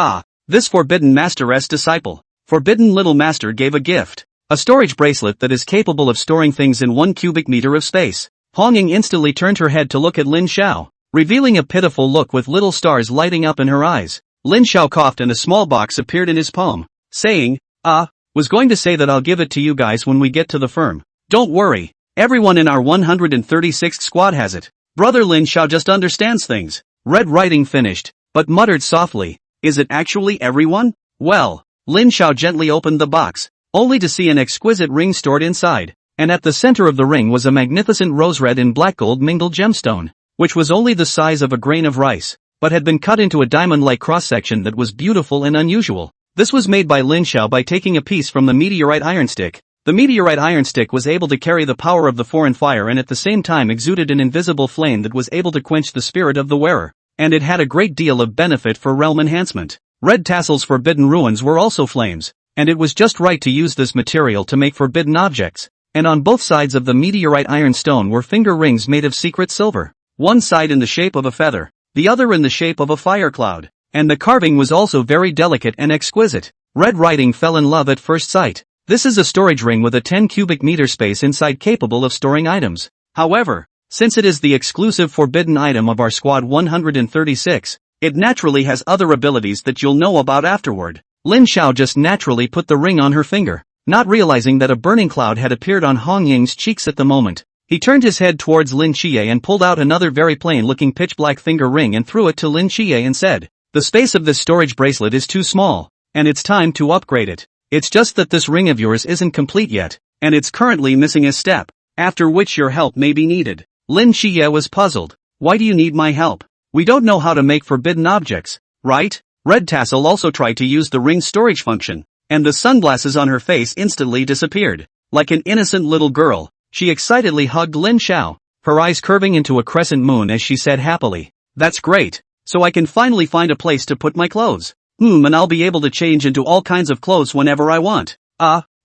this forbidden master's disciple. Forbidden little master gave a gift. A storage bracelet that is capable of storing things in 1 cubic meter of space. Hong Ying instantly turned her head to look at Lin Xiao, revealing a pitiful look with little stars lighting up in her eyes. Lin Xiao coughed and a small box appeared in his palm, saying, was going to say that I'll give it to you guys when we get to the firm. Don't worry, everyone in our 136th squad has it. Brother Lin Xiao just understands things. Red Riding finished, but muttered softly, is it actually everyone? Well, Lin Xiao gently opened the box, only to see an exquisite ring stored inside, and at the center of the ring was a magnificent rose red and black gold mingled gemstone, which was only the size of a grain of rice, but had been cut into a diamond-like cross-section that was beautiful and unusual. This was made by Lin Xiao by taking a piece from the meteorite iron stick. The meteorite iron stick was able to carry the power of the foreign fire and at the same time exuded an invisible flame that was able to quench the spirit of the wearer, and it had a great deal of benefit for realm enhancement. Red Tassel's forbidden ruins were also flames, and it was just right to use this material to make forbidden objects, and on both sides of the meteorite iron stone were finger rings made of secret silver, one side in the shape of a feather, the other in the shape of a fire cloud, and the carving was also very delicate and exquisite. Red Riding fell in love at first sight. This is a storage ring with a 10 cubic meter space inside capable of storing items. However, since it is the exclusive forbidden item of our squad 136, it naturally has other abilities that you'll know about afterward. Lin Xiao just naturally put the ring on her finger, not realizing that a burning cloud had appeared on Hong Ying's cheeks at the moment. He turned his head towards Lin Xie and pulled out another very plain-looking pitch-black finger ring and threw it to Lin Xie and said, The space of this storage bracelet is too small, and it's time to upgrade it. It's just that this ring of yours isn't complete yet, and it's currently missing a step, after which your help may be needed. Lin Qiye was puzzled. Why do you need my help? We don't know how to make forbidden objects, right? Red Tassel also tried to use the ring's storage function, and the sunglasses on her face instantly disappeared. Like an innocent little girl, she excitedly hugged Lin Xiao, her eyes curving into a crescent moon as she said happily, "That's great, so I can finally find a place to put my clothes. And I'll be able to change into all kinds of clothes whenever I want."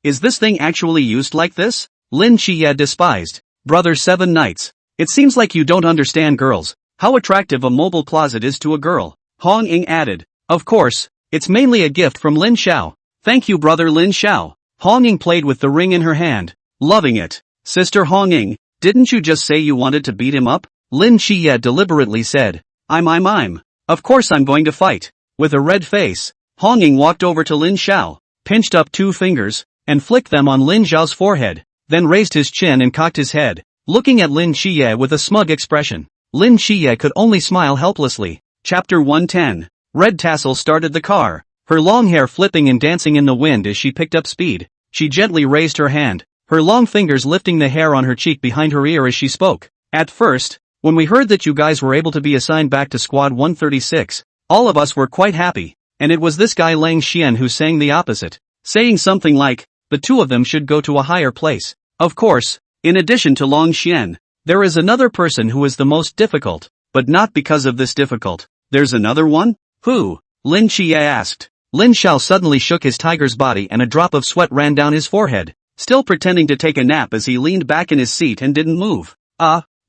Is this thing actually used like this? Lin Qiye despised. Brother Seven Knights. It seems like you don't understand girls, how attractive a mobile closet is to a girl. Hong Ying added. Of course, it's mainly a gift from Lin Xiao. Thank you brother Lin Xiao. Hong Ying played with the ring in her hand, loving it. Sister Hong Ying, didn't you just say you wanted to beat him up? Lin Qiye deliberately said. I'm. Of course I'm going to fight. With a red face, Hong Ying walked over to Lin Xiao, pinched up 2 fingers, and flicked them on Lin Xiao's forehead, then raised his chin and cocked his head, looking at Lin Qiye with a smug expression. Lin Qiye could only smile helplessly. Chapter 110. Red Tassel started the car, her long hair flipping and dancing in the wind as she picked up speed. She gently raised her hand, her long fingers lifting the hair on her cheek behind her ear as she spoke. At first, when we heard that you guys were able to be assigned back to Squad 136, all of us were quite happy, and it was this guy Lang Xian who sang the opposite, saying something like, the 2 of them should go to a higher place. Of course, in addition to Lang Xian, there is another person who is the most difficult, but not because of this difficult. There's another one? Who? Lin Qiye asked. Lin Xiao suddenly shook his tiger's body and a drop of sweat ran down his forehead, still pretending to take a nap as he leaned back in his seat and didn't move.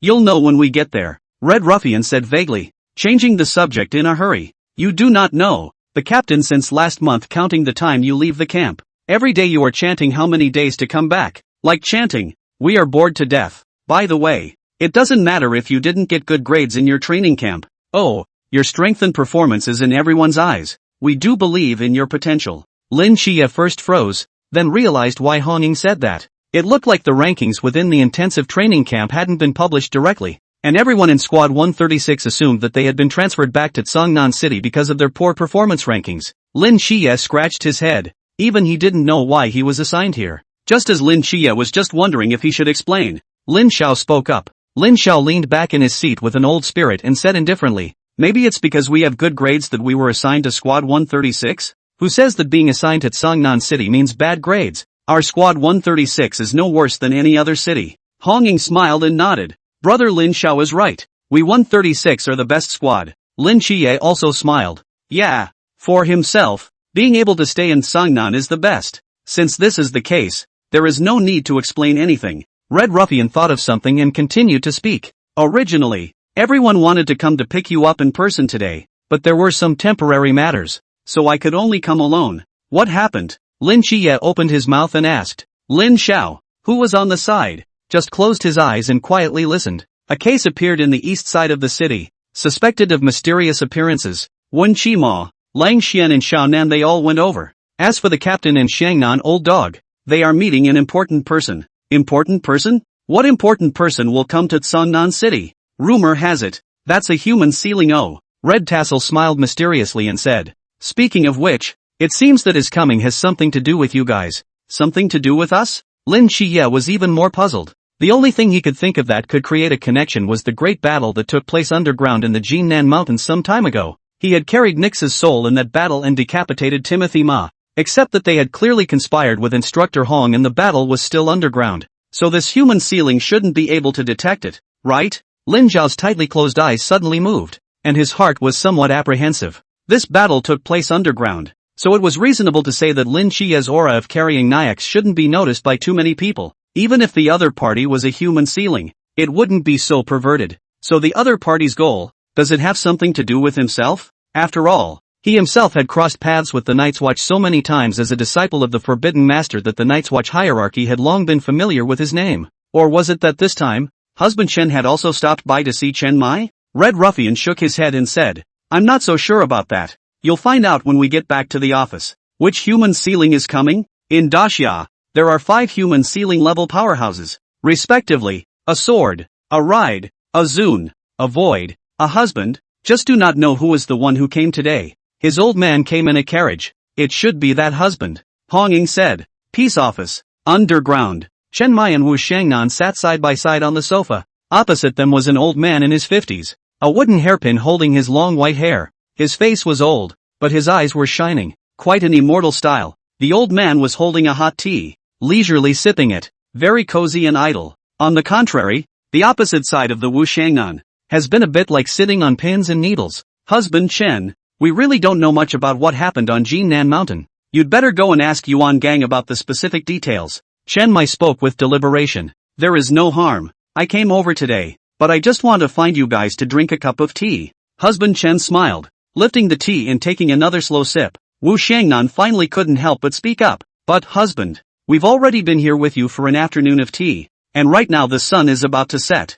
You'll know when we get there, Red Ruffian said vaguely, changing the subject in a hurry. You do not know, the captain since last month counting the time you leave the camp. Every day you are chanting how many days to come back. Like chanting, we are bored to death. By the way, it doesn't matter if you didn't get good grades in your training camp. Oh, your strength and performance is in everyone's eyes. We do believe in your potential. Lin Qiye first froze, then realized why Hong Ying said that. It looked like the rankings within the intensive training camp hadn't been published directly, and everyone in Squad 136 assumed that they had been transferred back to Tsangnan City because of their poor performance rankings. Lin Qiye scratched his head. Even he didn't know why he was assigned here. Just as Lin Qiye was just wondering if he should explain, Lin Xiao spoke up. Lin Xiao leaned back in his seat with an old spirit and said indifferently, maybe it's because we have good grades that we were assigned to Squad 136? Who says that being assigned to Tsangnan City means bad grades? Our Squad 136 is no worse than any other city. Hong Ying smiled and nodded. Brother Lin Xiao is right. We 136 are the best squad. Lin Qiye also smiled. Yeah. For himself, being able to stay in Tsangnan is the best. Since this is the case, there is no need to explain anything. Red Ruffian thought of something and continued to speak. Originally, everyone wanted to come to pick you up in person today, but there were some temporary matters, so I could only come alone. What happened? Lin Qiye opened his mouth and asked. Lin Xiao, who was on the side, just closed his eyes and quietly listened. A case appeared in the east side of the city, suspected of mysterious appearances. Wen Qima, Lang Xian and Xiao Nan they all went over. As for the captain and Xiangnan old dog, they are meeting an important person. Important person? What important person will come to Tsangnan City? Rumor has it, that's a human ceiling O. Red Tassel smiled mysteriously and said. Speaking of which, it seems that his coming has something to do with you guys. Something to do with us? Lin Qiye was even more puzzled. The only thing he could think of that could create a connection was the great battle that took place underground in the Jinnan Mountains some time ago. He had carried Nix's soul in that battle and decapitated Timothy Ma. Except that they had clearly conspired with Instructor Hong and the battle was still underground. So this human ceiling shouldn't be able to detect it, right? Lin Zhao's tightly closed eyes suddenly moved, and his heart was somewhat apprehensive. This battle took place underground, so it was reasonable to say that Lin Qiye's aura of carrying Nyax shouldn't be noticed by too many people. Even if the other party was a human ceiling, it wouldn't be so perverted. So the other party's goal, does it have something to do with himself? After all, he himself had crossed paths with the Night's Watch so many times as a disciple of the Forbidden Master that the Night's Watch hierarchy had long been familiar with his name. Or was it that this time, husband Chen had also stopped by to see Chen Mai? Red Ruffian shook his head and said, I'm not so sure about that. You'll find out when we get back to the office. Which human ceiling is coming? In Daxia, there are 5 human ceiling level powerhouses, respectively, a sword, a ride, a zune, a void, a husband, Just do not know who is the one who came today. His old man came in a carriage. It should be that husband. Honging said. Peace office. Underground. Chen Mai and Wu Shangnan sat side by side on the sofa. Opposite them was an old man in his 50s. A wooden hairpin holding his long white hair. His face was old, but his eyes were shining. Quite an immortal style. The old man was holding a hot tea, leisurely sipping it. Very cozy and idle. On the contrary, the opposite side of the Wu Shangnan has been a bit like sitting on pins and needles. Husband Chen, we really don't know much about what happened on Jinnan Mountain. You'd better go and ask Yuan Gang about the specific details. Chen Mai spoke with deliberation. There is no harm. I came over today, but I just want to find you guys to drink a cup of tea. Husband Chen smiled, lifting the tea and taking another slow sip. Wu Shangnan finally couldn't help but speak up. But husband, we've already been here with you for an afternoon of tea, and right now the sun is about to set.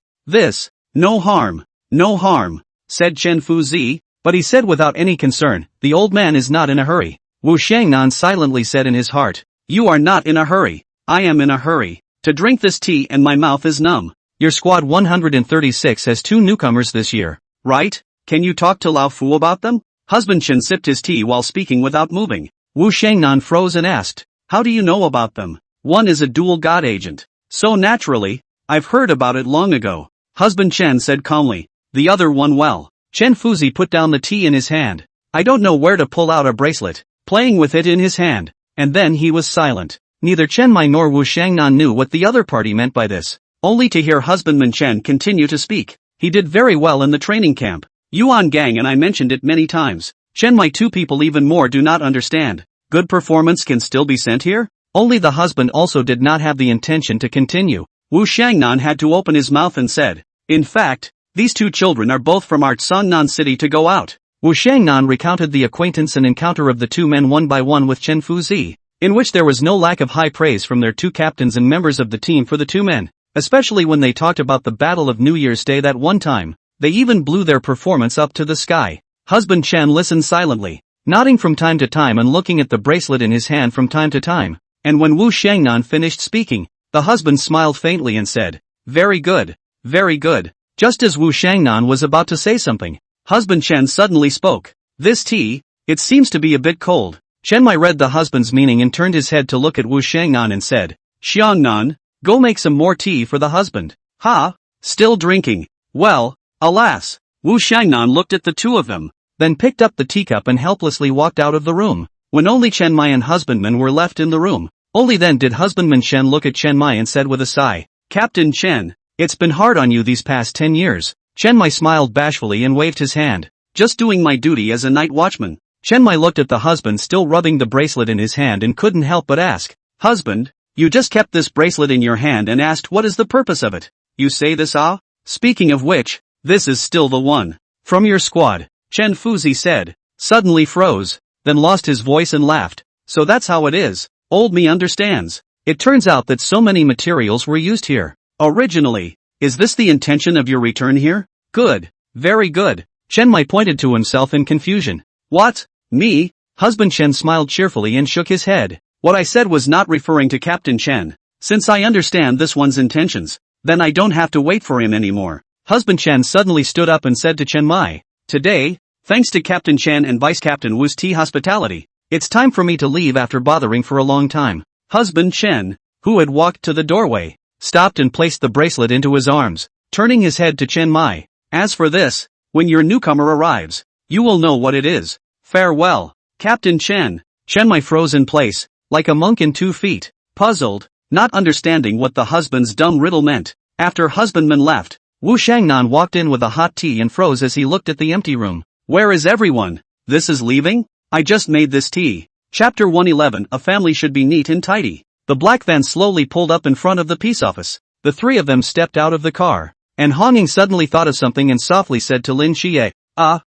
No harm, said Chen Fuzi, but he said without any concern, the old man is not in a hurry. Wu Shangnan silently said in his heart, you are not in a hurry. I am in a hurry to drink this tea and my mouth is numb. Your squad 136 has 2 newcomers this year, right? Can you talk to Lao Fu about them? Husband Chen sipped his tea while speaking without moving. Wu Shangnan froze and asked, how do you know about them? One is a dual god agent. So naturally, I've heard about it long ago. Husband Chen said calmly. The other one well. Chen Fuzi put down the tea in his hand. I don't know where to pull out a bracelet, playing with it in his hand. And then he was silent. Neither Chen Mai nor Wu Shangnan knew what the other party meant by this. Only to hear husbandman Chen continue to speak. He did very well in the training camp. Yuan Gang and I mentioned it many times. Chen Mai 2 people even more do not understand. Good performance can still be sent here? Only the husband also did not have the intention to continue. Wu Shangnan had to open his mouth and said, in fact, these 2 children are both from our Songnan city to go out. Wu Shangnan recounted the acquaintance and encounter of the 2 men one by one with Chen Fuzi, in which there was no lack of high praise from their 2 captains and members of the team for the 2 men, especially when they talked about the Battle of New Year's Day that one time. They even blew their performance up to the sky. Husband Chen listened silently, nodding from time to time and looking at the bracelet in his hand from time to time, and when Wu Shangnan finished speaking, the husband smiled faintly and said, very good, very good. Just as Wu Shangnan was about to say something, husband Chen suddenly spoke. This tea, it seems to be a bit cold. Chen Mai read the husband's meaning and turned his head to look at Wu Shangnan and said, Xiangnan, go make some more tea for the husband. Ha? Still drinking? Well, alas. Wu Shangnan looked at the 2 of them, then picked up the teacup and helplessly walked out of the room. When only Chen Mai and husbandman were left in the room, only then did husbandman Chen look at Chen Mai and said with a sigh, Captain Chen, it's been hard on you these past 10 years. Chen Mai smiled bashfully and waved his hand. Just doing my duty as a night watchman. Chen Mai looked at the husband still rubbing the bracelet in his hand and couldn't help but ask, husband, you just kept this bracelet in your hand and asked what is the purpose of it? You say this ah? Speaking of which, this is still the one from your squad, Chen Fuzi said, suddenly froze, then lost his voice and laughed. So that's how it is. Old me understands. It turns out that so many materials were used here. Originally, is this the intention of your return here? Good. Very good. Chen Mai pointed to himself in confusion. What? Me? Husband Chen smiled cheerfully and shook his head. What I said was not referring to Captain Chen. Since I understand this one's intentions, then I don't have to wait for him anymore. Husband Chen suddenly stood up and said to Chen Mai, today, thanks to Captain Chen and Vice Captain Wu's tea hospitality, it's time for me to leave after bothering for a long time. Husband Chen, who had walked to the doorway, stopped and placed the bracelet into his arms, turning his head to Chen Mai. As for this, when your newcomer arrives, you will know what it is. Farewell, Captain Chen. Chen Mai froze in place, like a monk in 2 feet, puzzled, not understanding what the husband's dumb riddle meant. After husbandman left, Wu Shangnan walked in with a hot tea and froze as he looked at the empty room. Where is everyone? This is leaving? I just made this tea. Chapter 111. A family should be neat and tidy. The black van slowly pulled up in front of the peace office. The 3 of them stepped out of the car, and Honging suddenly thought of something and softly said to Lin Xie,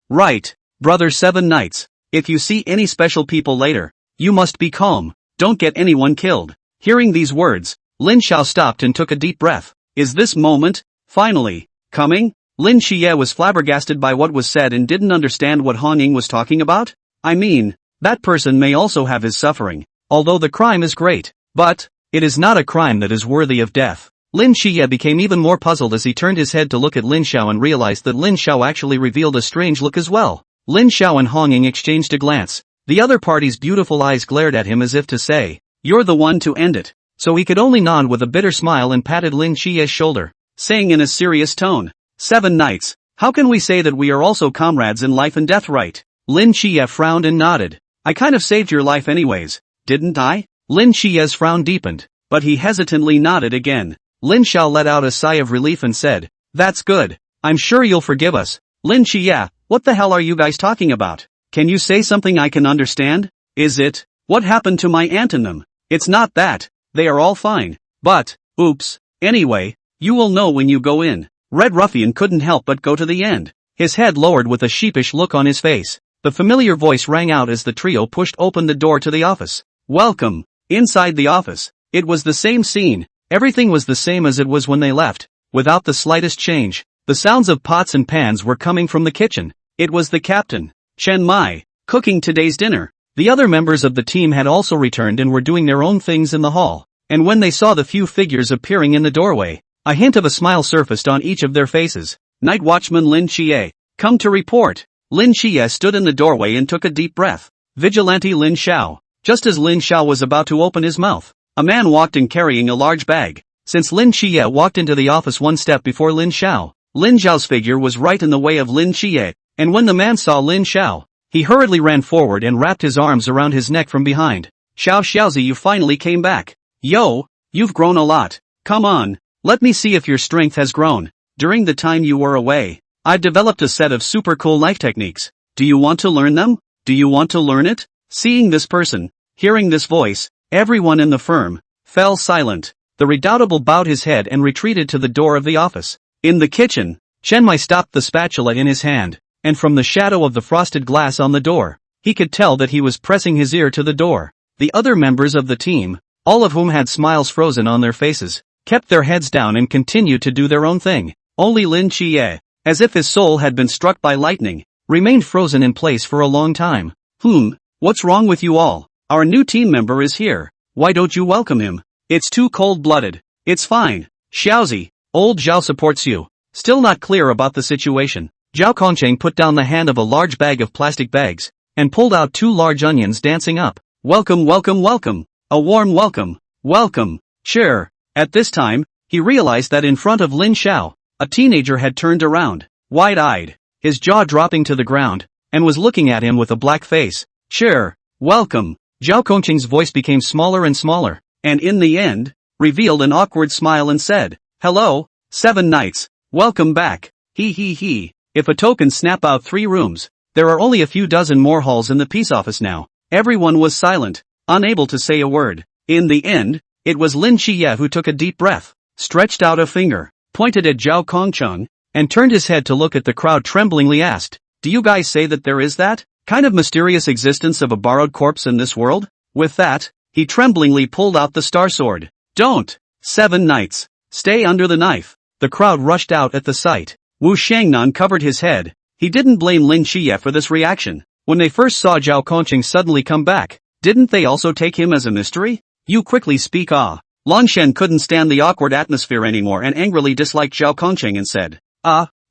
right, brother 7 Knights. If you see any special people later, you must be calm. Don't get anyone killed. Hearing these words, Lin Xiao stopped and took a deep breath. Is this moment, finally, coming? Lin Xie was flabbergasted by what was said and didn't understand what Honging was talking about. I mean, that person may also have his suffering, although the crime is great, but it is not a crime that is worthy of death. Lin Xie became even more puzzled as he turned his head to look at Lin Xiao and realized that Lin Xiao actually revealed a strange look as well. Lin Xiao and Hong Ying exchanged a glance. The other party's beautiful eyes glared at him as if to say, "You're the one to end it." So he could only nod with a bitter smile and patted Lin Xie's shoulder, saying in a serious tone, "7 Knights, how can we say that we are also comrades in life and death, right?" Lin Xie frowned and nodded. "I kind of saved your life anyways, didn't I?" Lin Xie's frown deepened, but he hesitantly nodded again. Lin Xiao let out a sigh of relief and said, "That's good. I'm sure you'll forgive us." "Lin Xie, what the hell are you guys talking about? Can you say something I can understand? Is it, what happened to my aunt and them? It's not that, they are all fine. But, oops, anyway, you will know when you go in." Red Ruffian couldn't help but go to the end, his head lowered with a sheepish look on his face. The familiar voice rang out as the trio pushed open the door to the office. "Welcome." Inside the office, it was the same scene. Everything was the same as it was when they left, without the slightest change. The sounds of pots and pans were coming from the kitchen. It was the captain, Chen Mai, cooking today's dinner. The other members of the team had also returned and were doing their own things in the hall. And when they saw the few figures appearing in the doorway, a hint of a smile surfaced on each of their faces. "Night Watchman Lin Xie, come to report." Lin Xie stood in the doorway and took a deep breath. "Vigilante Lin Xiao." Just as Lin Xiao was about to open his mouth, a man walked in carrying a large bag. Since Lin Xie walked into the office one step before Lin Xiao, Lin Xiao's figure was right in the way of Lin Xie, and when the man saw Lin Xiao, he hurriedly ran forward and wrapped his arms around his neck from behind. "Xiao Xiaozi, you finally came back. Yo, you've grown a lot. Come on, let me see if your strength has grown. During the time you were away, I've developed a set of super cool knife techniques. Do you want to learn them? Do you want to learn it?" Seeing this person, hearing this voice, everyone in the firm fell silent. The redoubtable bowed his head and retreated to the door of the office. In the kitchen, Chen Mai stopped the spatula in his hand, and from the shadow of the frosted glass on the door, he could tell that he was pressing his ear to the door. The other members of the team, all of whom had smiles frozen on their faces, kept their heads down and continued to do their own thing. Only Lin Xie, as if his soul had been struck by lightning, remained frozen in place for a long time. What's wrong with you all? Our new team member is here. Why don't you welcome him? It's too cold-blooded. It's fine. Xiaozi, old Zhao supports you." Still not clear about the situation, Zhao Kongcheng put down the hand of a large bag of plastic bags, and pulled out 2 large onions dancing up. "Welcome, welcome, welcome. A warm welcome. Welcome." Sure. At this time, he realized that in front of Lin Xiao, a teenager had turned around, wide-eyed, his jaw dropping to the ground, and was looking at him with a black face. "Sure. Welcome." Zhao Kongcheng's voice became smaller and smaller, and in the end, revealed an awkward smile and said, "Hello, 7 Knights, welcome back. He. If a token snap out 3 rooms, there are only a few dozen more halls in the peace office now." Everyone was silent, unable to say a word. In the end, it was Lin Xie who took a deep breath, stretched out a finger, pointed at Zhao Kongcheng, and turned his head to look at the crowd tremblingly asked, "Do you guys say that there is that kind of mysterious existence of a borrowed corpse in this world?" With that, he tremblingly pulled out the star sword. "Don't! 7 Knights, stay under the knife." The crowd rushed out at the sight. Wu Shangnan covered his head. He didn't blame Lin Xie for this reaction. When they first saw Zhao Kongcheng suddenly come back, didn't they also take him as a mystery? "You quickly speak." Longshen couldn't stand the awkward atmosphere anymore and angrily disliked Zhao Kongcheng and said,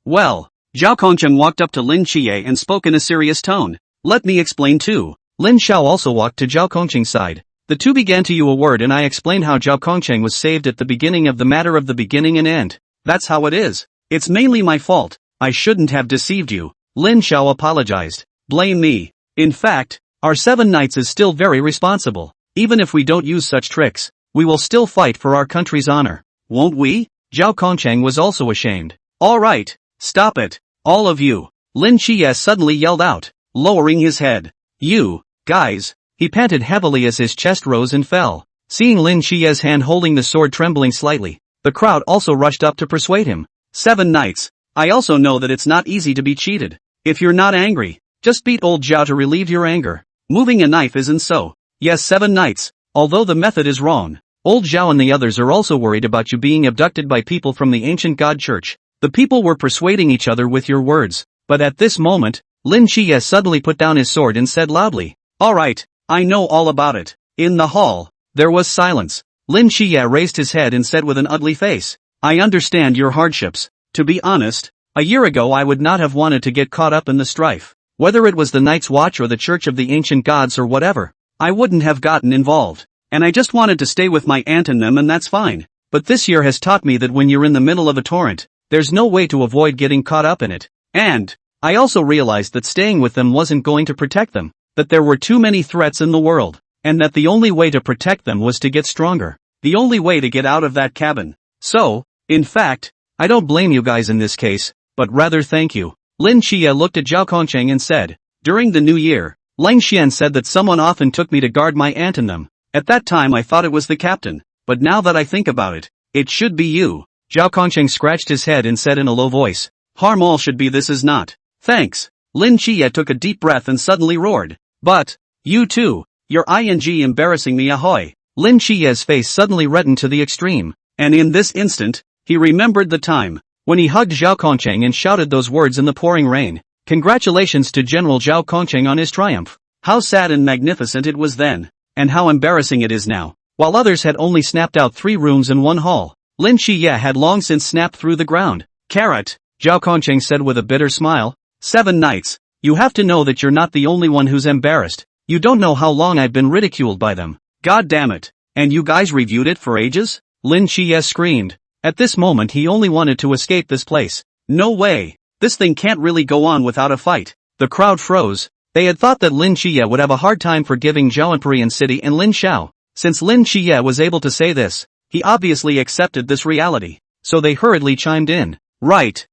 well." Zhao Kongcheng walked up to Lin Xie and spoke in a serious tone. "Let me explain too." Lin Xiao also walked to Zhao Kongcheng's side. The two began to use a word and I explained how Zhao Kongcheng was saved at the beginning of the matter of the beginning and end. "That's how it is. It's mainly my fault. I shouldn't have deceived you." Lin Xiao apologized. "Blame me. In fact, our 7 Knights is still very responsible. Even if we don't use such tricks, we will still fight for our country's honor. Won't we?" Zhao Kongcheng was also ashamed. "All right, stop it, all of you." Lin Xie suddenly yelled out, lowering his head. "You, guys." He panted heavily as his chest rose and fell. Seeing Lin Xie's hand holding the sword trembling slightly, the crowd also rushed up to persuade him. 7 Knights, I also know that it's not easy to be cheated. If you're not angry, just beat old Zhao to relieve your anger. Moving a knife isn't so. Yes, 7 Knights, although the method is wrong. Old Zhao and the others are also worried about you being abducted by people from the ancient god church. The people were persuading each other with your words, but at this moment, Lin Xie suddenly put down his sword and said loudly, "All right, I know all about it." In the hall, there was silence. Lin Qiye raised his head and said with an ugly face, I understand your hardships. To be honest, a year ago I would not have wanted to get caught up in the strife. Whether it was the Night's Watch or the Church of the Ancient Gods or whatever, I wouldn't have gotten involved. And I just wanted to stay with my aunt and them, and that's fine. But this year has taught me that when you're in the middle of a torrent, there's no way to avoid getting caught up in it. And I also realized that staying with them wasn't going to protect them, that there were too many threats in the world, and that the only way to protect them was to get stronger. The only way to get out of that cabin. So, in fact, I don't blame you guys in this case, but rather thank you. Lin Qiye looked at Zhao Kongcheng and said, during the new year, Lang Xian said that someone often took me to guard my aunt and them. At that time I thought it was the captain, but now that I think about it, it should be you. Zhao Kongcheng scratched his head and said in a low voice, harm all should be this is not. Thanks. Lin Qiye took a deep breath and suddenly roared. But, you too, you're embarrassing me ahoy. Lin Qiye's face suddenly reddened to the extreme, and in this instant, he remembered the time when he hugged Zhao Kongcheng and shouted those words in the pouring rain. Congratulations to General Zhao Kongcheng on his triumph. How sad and magnificent it was then, and how embarrassing it is now. While others had only snapped out 3 rooms in one hall, Lin Qiye had long since snapped through the ground. Carrot, Zhao Kongcheng said with a bitter smile. 7 nights. You have to know that you're not the only one who's embarrassed. You don't know how long I've been ridiculed by them. God damn it. And you guys reviewed it for ages? Lin Qiye screamed. At this moment he only wanted to escape this place. No way. This thing can't really go on without a fight. The crowd froze. They had thought that Lin Qiye would have a hard time forgiving Zhaoanpurian City and Lin Xiao. Since Lin Qiye was able to say this, he obviously accepted this reality. So they hurriedly chimed in. Right.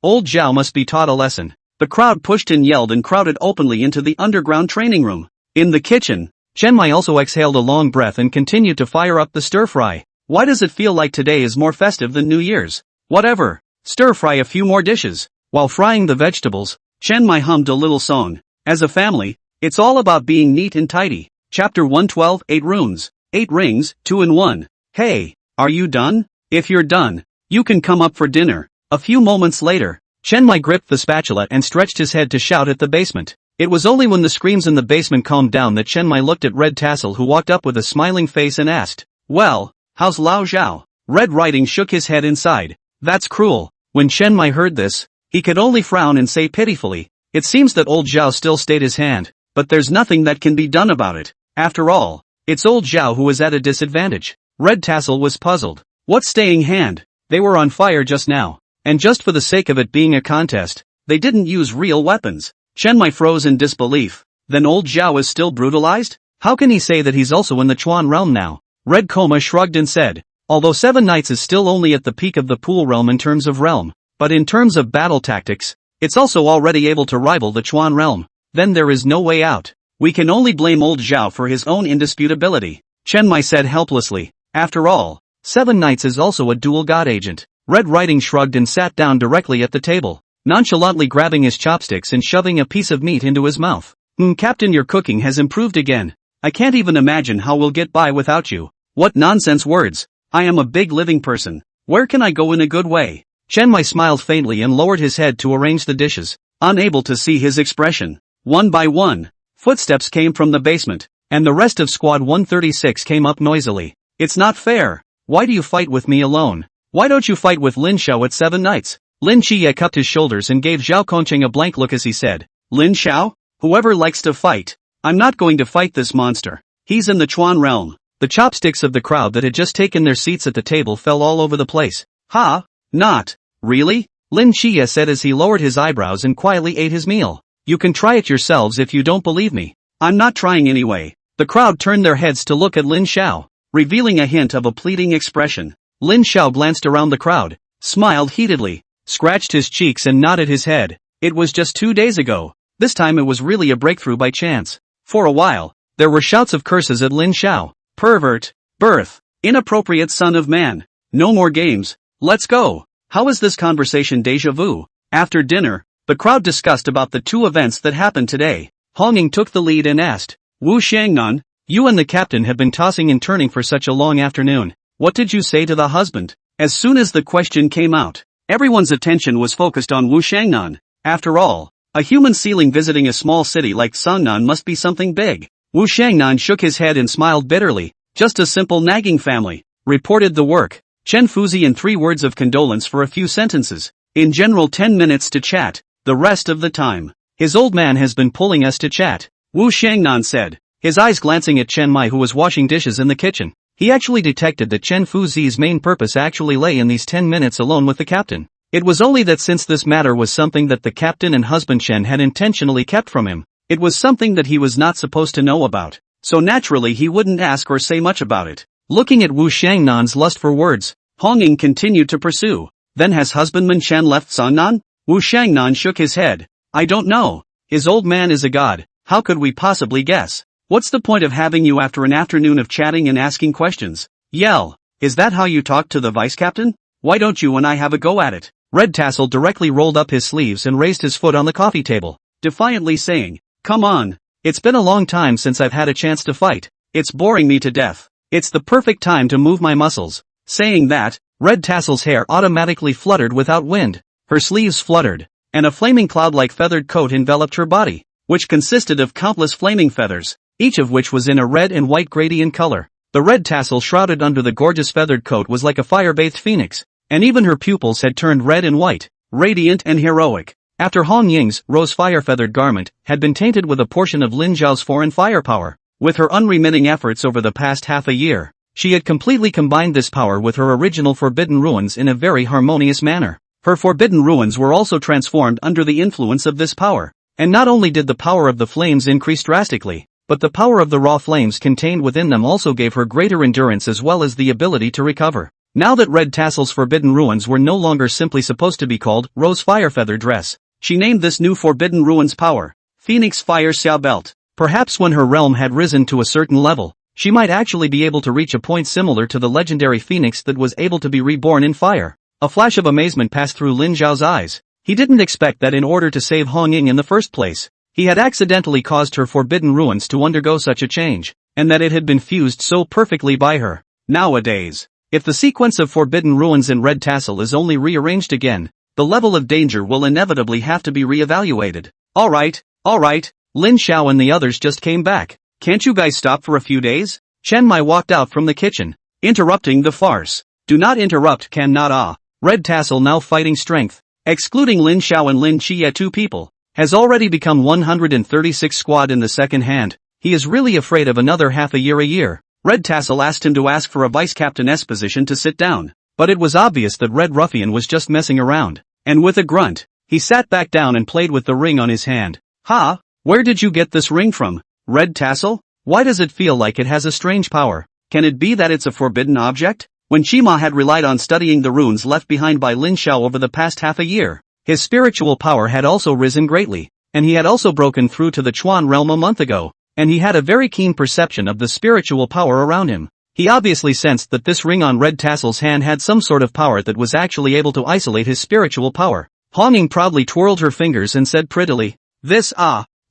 Old Zhao must be taught a lesson. The crowd pushed and yelled and crowded openly into the underground training room. In the kitchen, Chen Mai also exhaled a long breath and continued to fire up the stir-fry. Why does it feel like today is more festive than New Year's? Whatever. Stir-fry a few more dishes. While frying the vegetables, Chen Mai hummed a little song. As a family, it's all about being neat and tidy. Chapter 112, 8 Rooms, 8 Rings, 2 in 1. Hey, are you done? If you're done, you can come up for dinner. A few moments later, Chen Mai gripped the spatula and stretched his head to shout at the basement. It was only when the screams in the basement calmed down that Chen Mai looked at Red Tassel, who walked up with a smiling face and asked, well, how's Lao Zhao? Red Riding shook his head inside. That's cruel. When Chen Mai heard this, he could only frown and say pitifully, it seems that old Zhao still stayed his hand, but there's nothing that can be done about it. After all, it's old Zhao who is at a disadvantage. Red Tassel was puzzled. What staying hand? They were on fire just now, and just for the sake of it being a contest, they didn't use real weapons. Chen Mai froze in disbelief. Then old Zhao is still brutalized? How can he say that he's also in the Chuan realm now? Red Coma shrugged and said, although 7 Nights is still only at the peak of the Pool realm in terms of realm, but in terms of battle tactics, it's also already able to rival the Chuan realm. Then there is no way out. We can only blame old Zhao for his own indisputability. Chen Mai said helplessly. After all, 7 Nights is also a dual god agent. Red Riding shrugged and sat down directly at the table, nonchalantly grabbing his chopsticks and shoving a piece of meat into his mouth. Captain, your cooking has improved again. I can't even imagine how we'll get by without you. What nonsense words. I am a big living person. Where can I go in a good way? Chen Mai smiled faintly and lowered his head to arrange the dishes, unable to see his expression. One by one, footsteps came from the basement, and the rest of Squad 136 came up noisily. It's not fair. Why do you fight with me alone? Why don't you fight with Lin Xiao at 7 Nights? Lin Qiye cupped his shoulders and gave Zhao Kongcheng a blank look as he said, Lin Xiao? Whoever likes to fight. I'm not going to fight this monster. He's in the Chuan realm. The chopsticks of the crowd that had just taken their seats at the table fell all over the place. Ha? Not. Really? Lin Qiye said as he lowered his eyebrows and quietly ate his meal. You can try it yourselves if you don't believe me. I'm not trying anyway. The crowd turned their heads to look at Lin Xiao, revealing a hint of a pleading expression. Lin Xiao glanced around the crowd, smiled heatedly, scratched his cheeks and nodded his head. It was just 2 days ago. This time it was really a breakthrough by chance. For a while, there were shouts of curses at Lin Xiao. Pervert, birth, inappropriate son of man. No more games. Let's go. How is this conversation déjà vu? After dinner, the crowd discussed about the 2 events that happened today. Honging took the lead and asked, Wu Xiangnan, you and the captain have been tossing and turning for such a long afternoon. What did you say to the husband? As soon as the question came out, everyone's attention was focused on Wu Xiangnan. After all, a human sealing visiting a small city like Sangnan must be something big. Wu Xiangnan shook his head and smiled bitterly. Just a simple nagging family, reported the work. Chen Fuzi in 3 words of condolence for a few sentences. In general 10 minutes to chat, the rest of the time. His old man has been pulling us to chat, Wu Shangnan said, his eyes glancing at Chen Mai who was washing dishes in the kitchen. He actually detected that Chen Fuzi's main purpose actually lay in these 10 minutes alone with the captain. It was only that since this matter was something that the captain and husband Chen had intentionally kept from him, it was something that he was not supposed to know about, so naturally he wouldn't ask or say much about it. Looking at Wu Shangnan's lust for words, Hong Ying continued to pursue. Then has husbandman Chen left Sangnan? Wu Shangnan shook his head. I don't know. His old man is a god, how could we possibly guess? What's the point of having you after an afternoon of chatting and asking questions? Yell. Is that how you talk to the vice captain? Why don't you and I have a go at it? Red Tassel directly rolled up his sleeves and raised his foot on the coffee table, defiantly saying, come on. It's been a long time since I've had a chance to fight. It's boring me to death. It's the perfect time to move my muscles. Saying that, Red Tassel's hair automatically fluttered without wind. Her sleeves fluttered, and a flaming cloud-like feathered coat enveloped her body, which consisted of countless flaming feathers, each of which was in a red and white gradient color. The red tassel shrouded under the gorgeous feathered coat was like a fire-bathed phoenix, and even her pupils had turned red and white, radiant and heroic. After Hong Ying's rose fire-feathered garment had been tainted with a portion of Lin Zhao's foreign firepower, with her unremitting efforts over the past half a year, she had completely combined this power with her original forbidden ruins in a very harmonious manner. Her forbidden ruins were also transformed under the influence of this power, and not only did the power of the flames increase drastically, but the power of the raw flames contained within them also gave her greater endurance as well as the ability to recover. Now that Red Tassel's forbidden ruins were no longer simply supposed to be called Rose Firefeather Dress, she named this new forbidden ruins power Phoenix Fire Xiao Belt. Perhaps when her realm had risen to a certain level, she might actually be able to reach a point similar to the legendary phoenix that was able to be reborn in fire. A flash of amazement passed through Lin Zhao's eyes. He didn't expect that in order to save Hong Ying in the first place, he had accidentally caused her forbidden ruins to undergo such a change, and that it had been fused so perfectly by her. Nowadays, if the sequence of forbidden ruins in Red Tassel is only rearranged again, the level of danger will inevitably have to be re-evaluated. Alright, Lin Xiao and the others just came back. Can't you guys stop for a few days? Chen Mai walked out from the kitchen, interrupting the farce. Do not interrupt, can not ah. Red Tassel, now fighting strength, excluding Lin Xiao and Lin Qie, 2 people, has already become 136 squad in the second hand. He is really afraid of another half a year. Red Tassel asked him to ask for a vice captain's position to sit down, but it was obvious that Red Ruffian was just messing around, and with a grunt, he sat back down and played with the ring on his hand. Ha! Where did you get this ring from, Red Tassel? Why does it feel like it has a strange power? Can it be that it's a forbidden object? When Qima had relied on studying the runes left behind by Lin Xiao over the past half a year, his spiritual power had also risen greatly, and he had also broken through to the Chuan realm a month ago, and he had a very keen perception of the spiritual power around him. He obviously sensed that this ring on Red Tassel's hand had some sort of power that was actually able to isolate his spiritual power. Hong Ying proudly twirled her fingers and said prettily, this,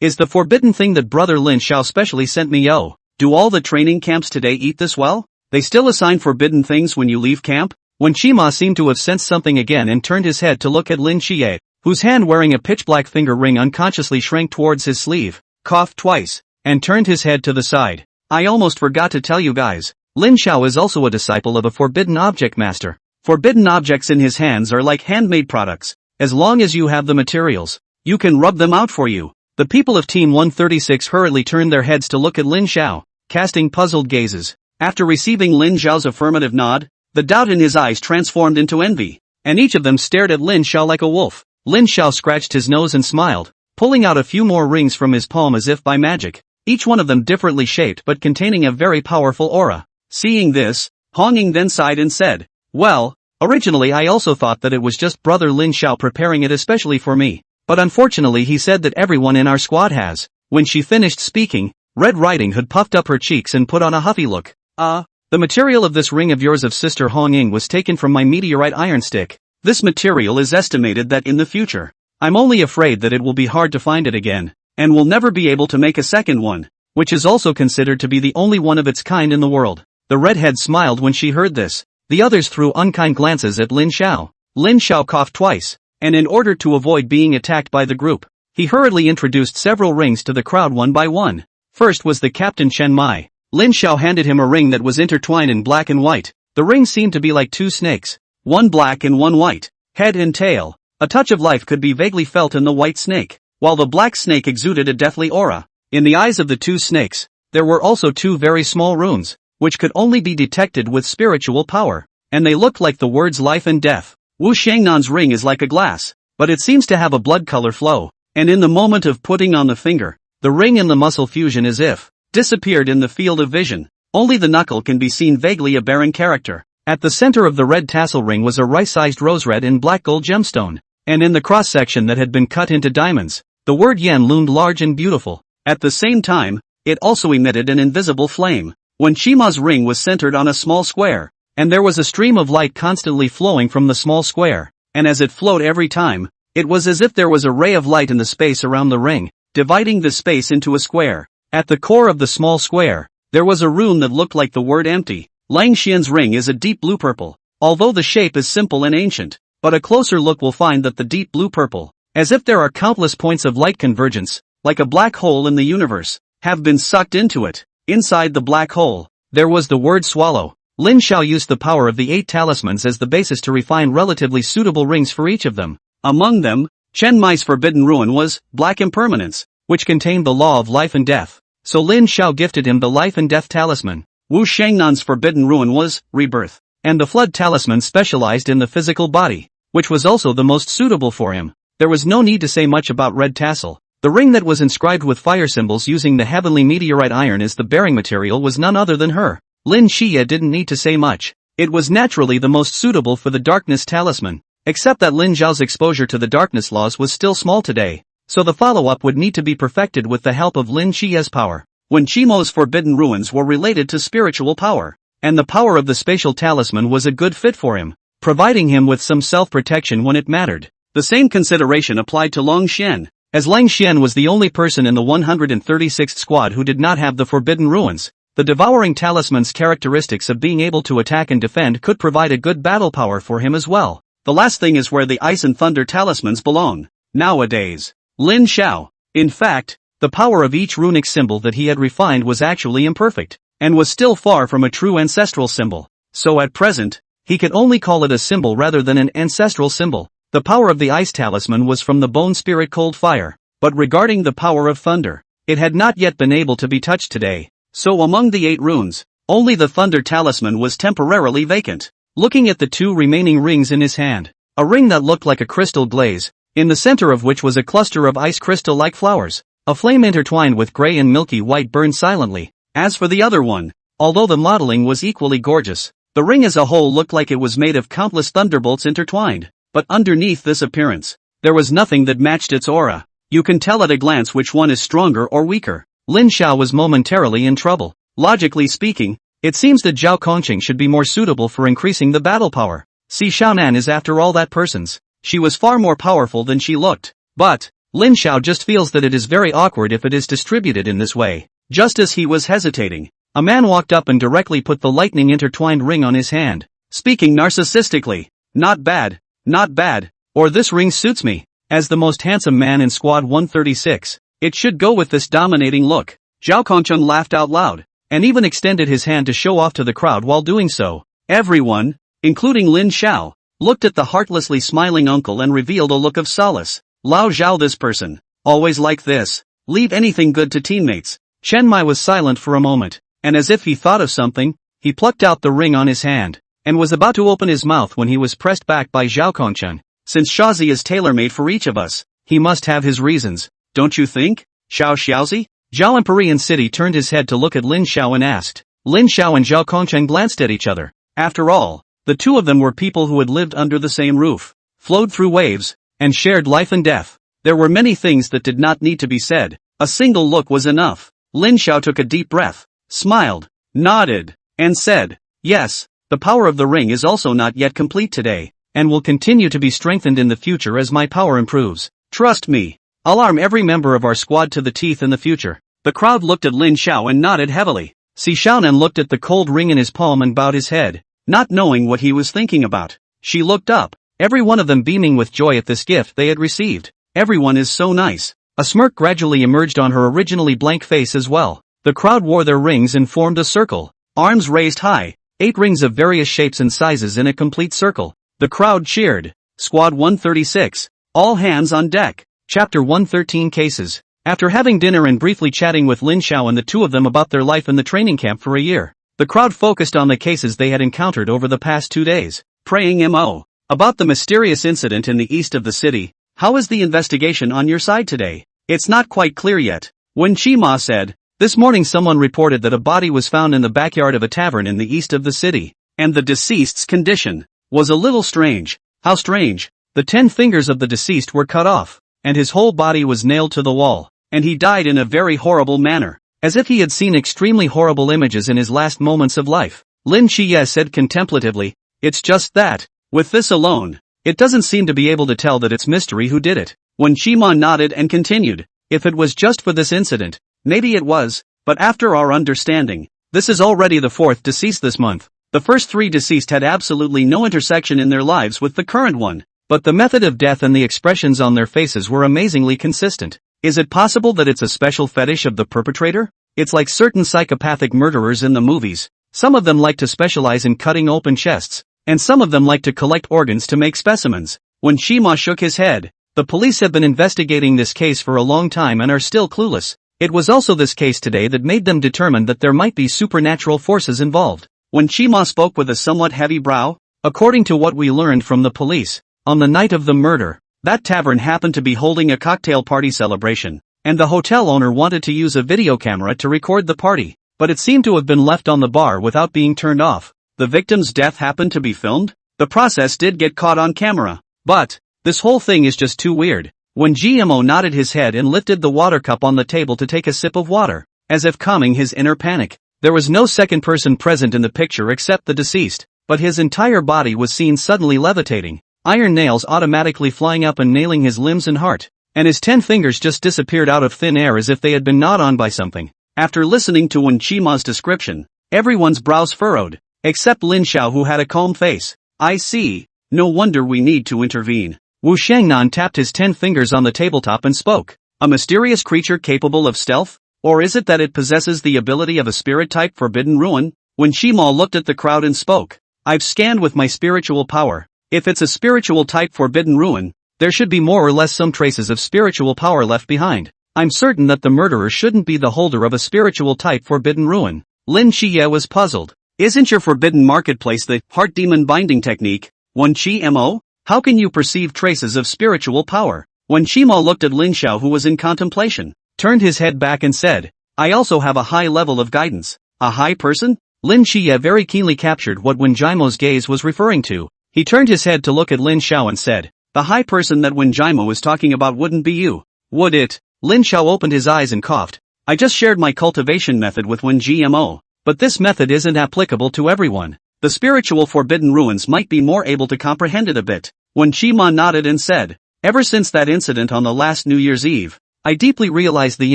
is the forbidden thing that brother Lin Xiao specially sent me. Yo, do all the training camps today eat this well? They still assign forbidden things when you leave camp? When Qima seemed to have sensed something again and turned his head to look at Lin Qie, whose hand wearing a pitch-black finger ring unconsciously shrank towards his sleeve, coughed twice, and turned his head to the side. I almost forgot to tell you guys, Lin Xiao is also a disciple of a forbidden object master. Forbidden objects in his hands are like handmade products. As long as you have the materials, you can rub them out for you. The people of Team 136 hurriedly turned their heads to look at Lin Xiao, casting puzzled gazes. After receiving Lin Zhao's affirmative nod, the doubt in his eyes transformed into envy, and each of them stared at Lin Xiao like a wolf. Lin Xiao scratched his nose and smiled, pulling out a few more rings from his palm as if by magic, each one of them differently shaped but containing a very powerful aura. Seeing this, Hong Ying then sighed and said, well, originally I also thought that it was just brother Lin Xiao preparing it especially for me, but unfortunately he said that everyone in our squad has. When she finished speaking, Red Riding Hood puffed up her cheeks and put on a huffy look. The material of this ring of yours of Sister Hong Ying was taken from my meteorite iron stick. This material is estimated that in the future, I'm only afraid that it will be hard to find it again, and will never be able to make a second one, which is also considered to be the only one of its kind in the world. The redhead smiled when she heard this. The others threw unkind glances at Lin Xiao. Lin Xiao coughed twice, and in order to avoid being attacked by the group, he hurriedly introduced several rings to the crowd one by one. First was the Captain Chen Mai, Lin Xiao handed him a ring that was intertwined in black and white. The ring seemed to be like two snakes. One black and one white. Head and tail. A touch of life could be vaguely felt in the white snake, while the black snake exuded a deathly aura. In the eyes of the two snakes, there were also two very small runes, which could only be detected with spiritual power, and they looked like the words life and death. Wu Shangnan's ring is like a glass, but it seems to have a blood color flow, and in the moment of putting on the finger, the ring and the muscle fusion as if disappeared in the field of vision. Only the knuckle can be seen vaguely a barren character. At the center of the red tassel ring was a rice-sized rose red and black gold gemstone, and in the cross-section that had been cut into diamonds, the word yen loomed large and beautiful. At the same time, it also emitted an invisible flame. When Chima's ring was centered on a small square, and there was a stream of light constantly flowing from the small square, and as it flowed every time, it was as if there was a ray of light in the space around the ring, dividing the space into a square. At the core of the small square, there was a rune that looked like the word empty. Lang Xian's ring is a deep blue purple, although the shape is simple and ancient, but a closer look will find that the deep blue purple, as if there are countless points of light convergence, like a black hole in the universe, have been sucked into it. Inside the black hole, there was the word swallow. Lin Xiao used the power of the 8 talismans as the basis to refine relatively suitable rings for each of them. Among them, Chen Mai's forbidden rune was black impermanence, which contained the law of life and death, so Lin Xiao gifted him the life and death talisman. Wu Shangnan's forbidden rune was rebirth, and the flood talisman specialized in the physical body, which was also the most suitable for him. There was no need to say much about red tassel. The ring that was inscribed with fire symbols using the heavenly meteorite iron as the bearing material was none other than her. Lin Xie didn't need to say much. It was naturally the most suitable for the darkness talisman, except that Lin Zhao's exposure to the darkness laws was still small today, so the follow-up would need to be perfected with the help of Lin Xie's power. When Chimo's forbidden runes were related to spiritual power, and the power of the spatial talisman was a good fit for him, providing him with some self-protection when it mattered. The same consideration applied to Long Xian, as Lang Xian was the only person in the 136th squad who did not have the forbidden runes. The devouring talisman's characteristics of being able to attack and defend could provide a good battle power for him as well. The last thing is where the ice and thunder talismans belong. Nowadays, Lin Xiao, in fact, the power of each runic symbol that he had refined was actually imperfect, and was still far from a true ancestral symbol. So at present, he could only call it a symbol rather than an ancestral symbol. The power of the ice talisman was from the bone spirit cold fire, but regarding the power of thunder, it had not yet been able to be touched today. So among the 8 runes, only the thunder talisman was temporarily vacant. Looking at the 2 remaining rings in his hand, a ring that looked like a crystal glaze, in the center of which was a cluster of ice crystal-like flowers. A flame intertwined with gray and milky white burned silently. As for the other one, although the modeling was equally gorgeous, the ring as a whole looked like it was made of countless thunderbolts intertwined. But underneath this appearance, there was nothing that matched its aura. You can tell at a glance which one is stronger or weaker. Lin Xiao was momentarily in trouble. Logically speaking, it seems that Zhao Kongqing should be more suitable for increasing the battle power. Si Xiaonan is after all that person's. She was far more powerful than she looked. But Lin Xiao just feels that it is very awkward if it is distributed in this way. Just as he was hesitating, a man walked up and directly put the lightning intertwined ring on his hand, speaking narcissistically. Not bad, not bad, or this ring suits me. As the most handsome man in Squad 136, it should go with this dominating look. Zhao Kongqing laughed out loud, and even extended his hand to show off to the crowd while doing so. Everyone, including Lin Xiao, looked at the heartlessly smiling uncle and revealed a look of solace. Lao Zhao, this person, always like this, leave anything good to teammates. Chen Mai was silent for a moment, and as if he thought of something, he plucked out the ring on his hand, and was about to open his mouth when he was pressed back by Zhao Kongqing. Since Shazi is tailor-made for each of us, he must have his reasons, don't you think? Xiao Xiaozi? Zhao Empyrean City turned his head to look at Lin Xiao and asked. Lin Xiao and Zhao Kongqing glanced at each other. After all, the two of them were people who had lived under the same roof, flowed through waves, and shared life and death. There were many things that did not need to be said. A single look was enough. Lin Xiao took a deep breath, smiled, nodded, and said, yes, the power of the ring is also not yet complete today, and will continue to be strengthened in the future as my power improves. Trust me, I'll arm every member of our squad to the teeth in the future. The crowd looked at Lin Xiao and nodded heavily. Si Xiaonan looked at the cold ring in his palm and bowed his head, not knowing what he was thinking about. She looked up, every one of them beaming with joy at this gift they had received. Everyone is so nice. A smirk gradually emerged on her originally blank face as well. The The crowd wore their rings and formed a circle, arms raised high, 8 rings of various shapes and sizes in a complete circle. The crowd cheered. Squad 136. All hands on deck. Chapter 113 Cases. After having dinner and briefly chatting with Lin Xiao and the two of them about their life in the training camp for a year, the crowd focused on the cases they had encountered over the past 2 days. Praying Mo. About the mysterious incident in the east of the city. How is the investigation on your side today? It's not quite clear yet. Wen Qima said, this morning someone reported that a body was found in the backyard of a tavern in the east of the city, and the deceased's condition was a little strange. How strange? The 10 fingers of the deceased were cut off, and his whole body was nailed to the wall, and he died in a very horrible manner, as if he had seen extremely horrible images in his last moments of life. Lin Qiye said contemplatively, it's just that, with this alone, it doesn't seem to be able to tell that it's mystery who did it. When Qima nodded and continued, if it was just for this incident, maybe it was, but after our understanding, this is already the 4th deceased this month. The first 3 deceased had absolutely no intersection in their lives with the current one, but the method of death and the expressions on their faces were amazingly consistent. Is it possible that it's a special fetish of the perpetrator? It's like certain psychopathic murderers in the movies. Some of them like to specialize in cutting open chests, and some of them like to collect organs to make specimens. When Shima shook his head, the police have been investigating this case for a long time and are still clueless. It was also this case today that made them determine that there might be supernatural forces involved. When Shima spoke with a somewhat heavy brow, according to what we learned from the police, on the night of the murder, that tavern happened to be holding a cocktail party celebration, and the hotel owner wanted to use a video camera to record the party, but it seemed to have been left on the bar without being turned off. The victim's death happened to be filmed? The process did get caught on camera, but this whole thing is just too weird. When GMO nodded his head and lifted the water cup on the table to take a sip of water, as if calming his inner panic. There was no second person present in the picture except the deceased, but his entire body was seen suddenly levitating, iron nails automatically flying up and nailing his limbs and heart, and his 10 fingers just disappeared out of thin air as if they had been gnawed on by something. After listening to Wen Chima's description, everyone's brows furrowed, except Lin Xiao who had a calm face. I see. No wonder we need to intervene. Wu Shangnan tapped his 10 fingers on the tabletop and spoke. A mysterious creature capable of stealth? Or is it that it possesses the ability of a spirit-type forbidden ruin? When Shima looked at the crowd and spoke, I've scanned with my spiritual power. If it's a spiritual type forbidden ruin, there should be more or less some traces of spiritual power left behind. I'm certain that the murderer shouldn't be the holder of a spiritual type forbidden ruin. Lin Qiye was puzzled. Isn't your forbidden marketplace the heart demon binding technique? Wen Mo? How can you perceive traces of spiritual power? When Shima looked at Lin Xiao who was in contemplation, turned his head back and said, I also have a high level of guidance. A high person? Lin Qiye very keenly captured what Wen Jimo's gaze was referring to. He turned his head to look at Lin Xiao and said, the high person that Wen Jimo was talking about wouldn't be you, would it? Lin Xiao opened his eyes and coughed. I just shared my cultivation method with Wen Gmo, but this method isn't applicable to everyone. The spiritual forbidden ruins might be more able to comprehend it a bit. When Shima nodded and said, ever since that incident on the last New Year's Eve, I deeply realized the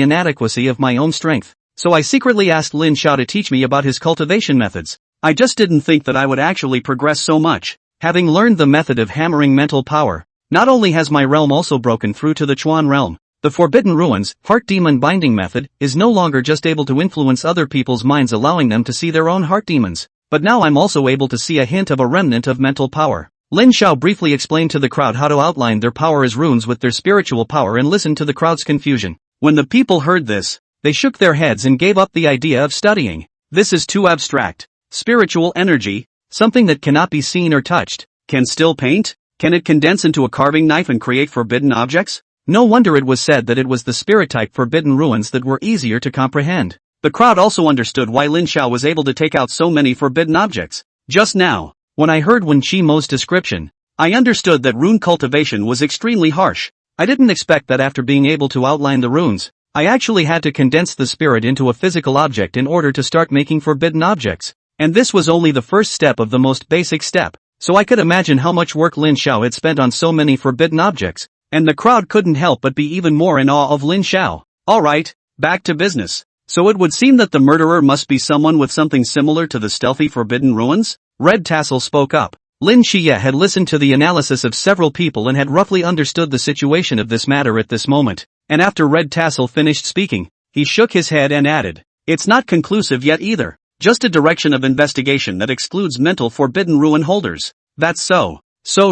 inadequacy of my own strength, so I secretly asked Lin Xiao to teach me about his cultivation methods. I just didn't think that I would actually progress so much. Having learned the method of hammering mental power, not only has my realm also broken through to the Chuan realm, the Forbidden Ruins, heart demon binding method, is no longer just able to influence other people's minds allowing them to see their own heart demons, but now I'm also able to see a hint of a remnant of mental power. Lin Xiao briefly explained to the crowd how to outline their power as runes with their spiritual power and listened to the crowd's confusion. When the people heard this, they shook their heads and gave up the idea of studying. This is too abstract. Spiritual energy, something that cannot be seen or touched, can still paint? Can it condense into a carving knife and create forbidden objects? No wonder it was said that it was the spirit-type forbidden ruins that were easier to comprehend. The crowd also understood why Lin Xiao was able to take out so many forbidden objects. Just now, when I heard Wen Qimo's description, I understood that rune cultivation was extremely harsh. I didn't expect that after being able to outline the runes, I actually had to condense the spirit into a physical object in order to start making forbidden objects. And this was only the first step of the most basic step, so I could imagine how much work Lin Xiao had spent on so many forbidden objects, and the crowd couldn't help but be even more in awe of Lin Xiao. Alright, back to business. So it would seem that the murderer must be someone with something similar to the stealthy forbidden ruins? Red Tassel spoke up. Lin Qiye had listened to the analysis of several people and had roughly understood the situation of this matter at this moment, and after Red Tassel finished speaking, he shook his head and added, It's not conclusive yet either. Just a direction of investigation that excludes mental forbidden ruin holders. That's so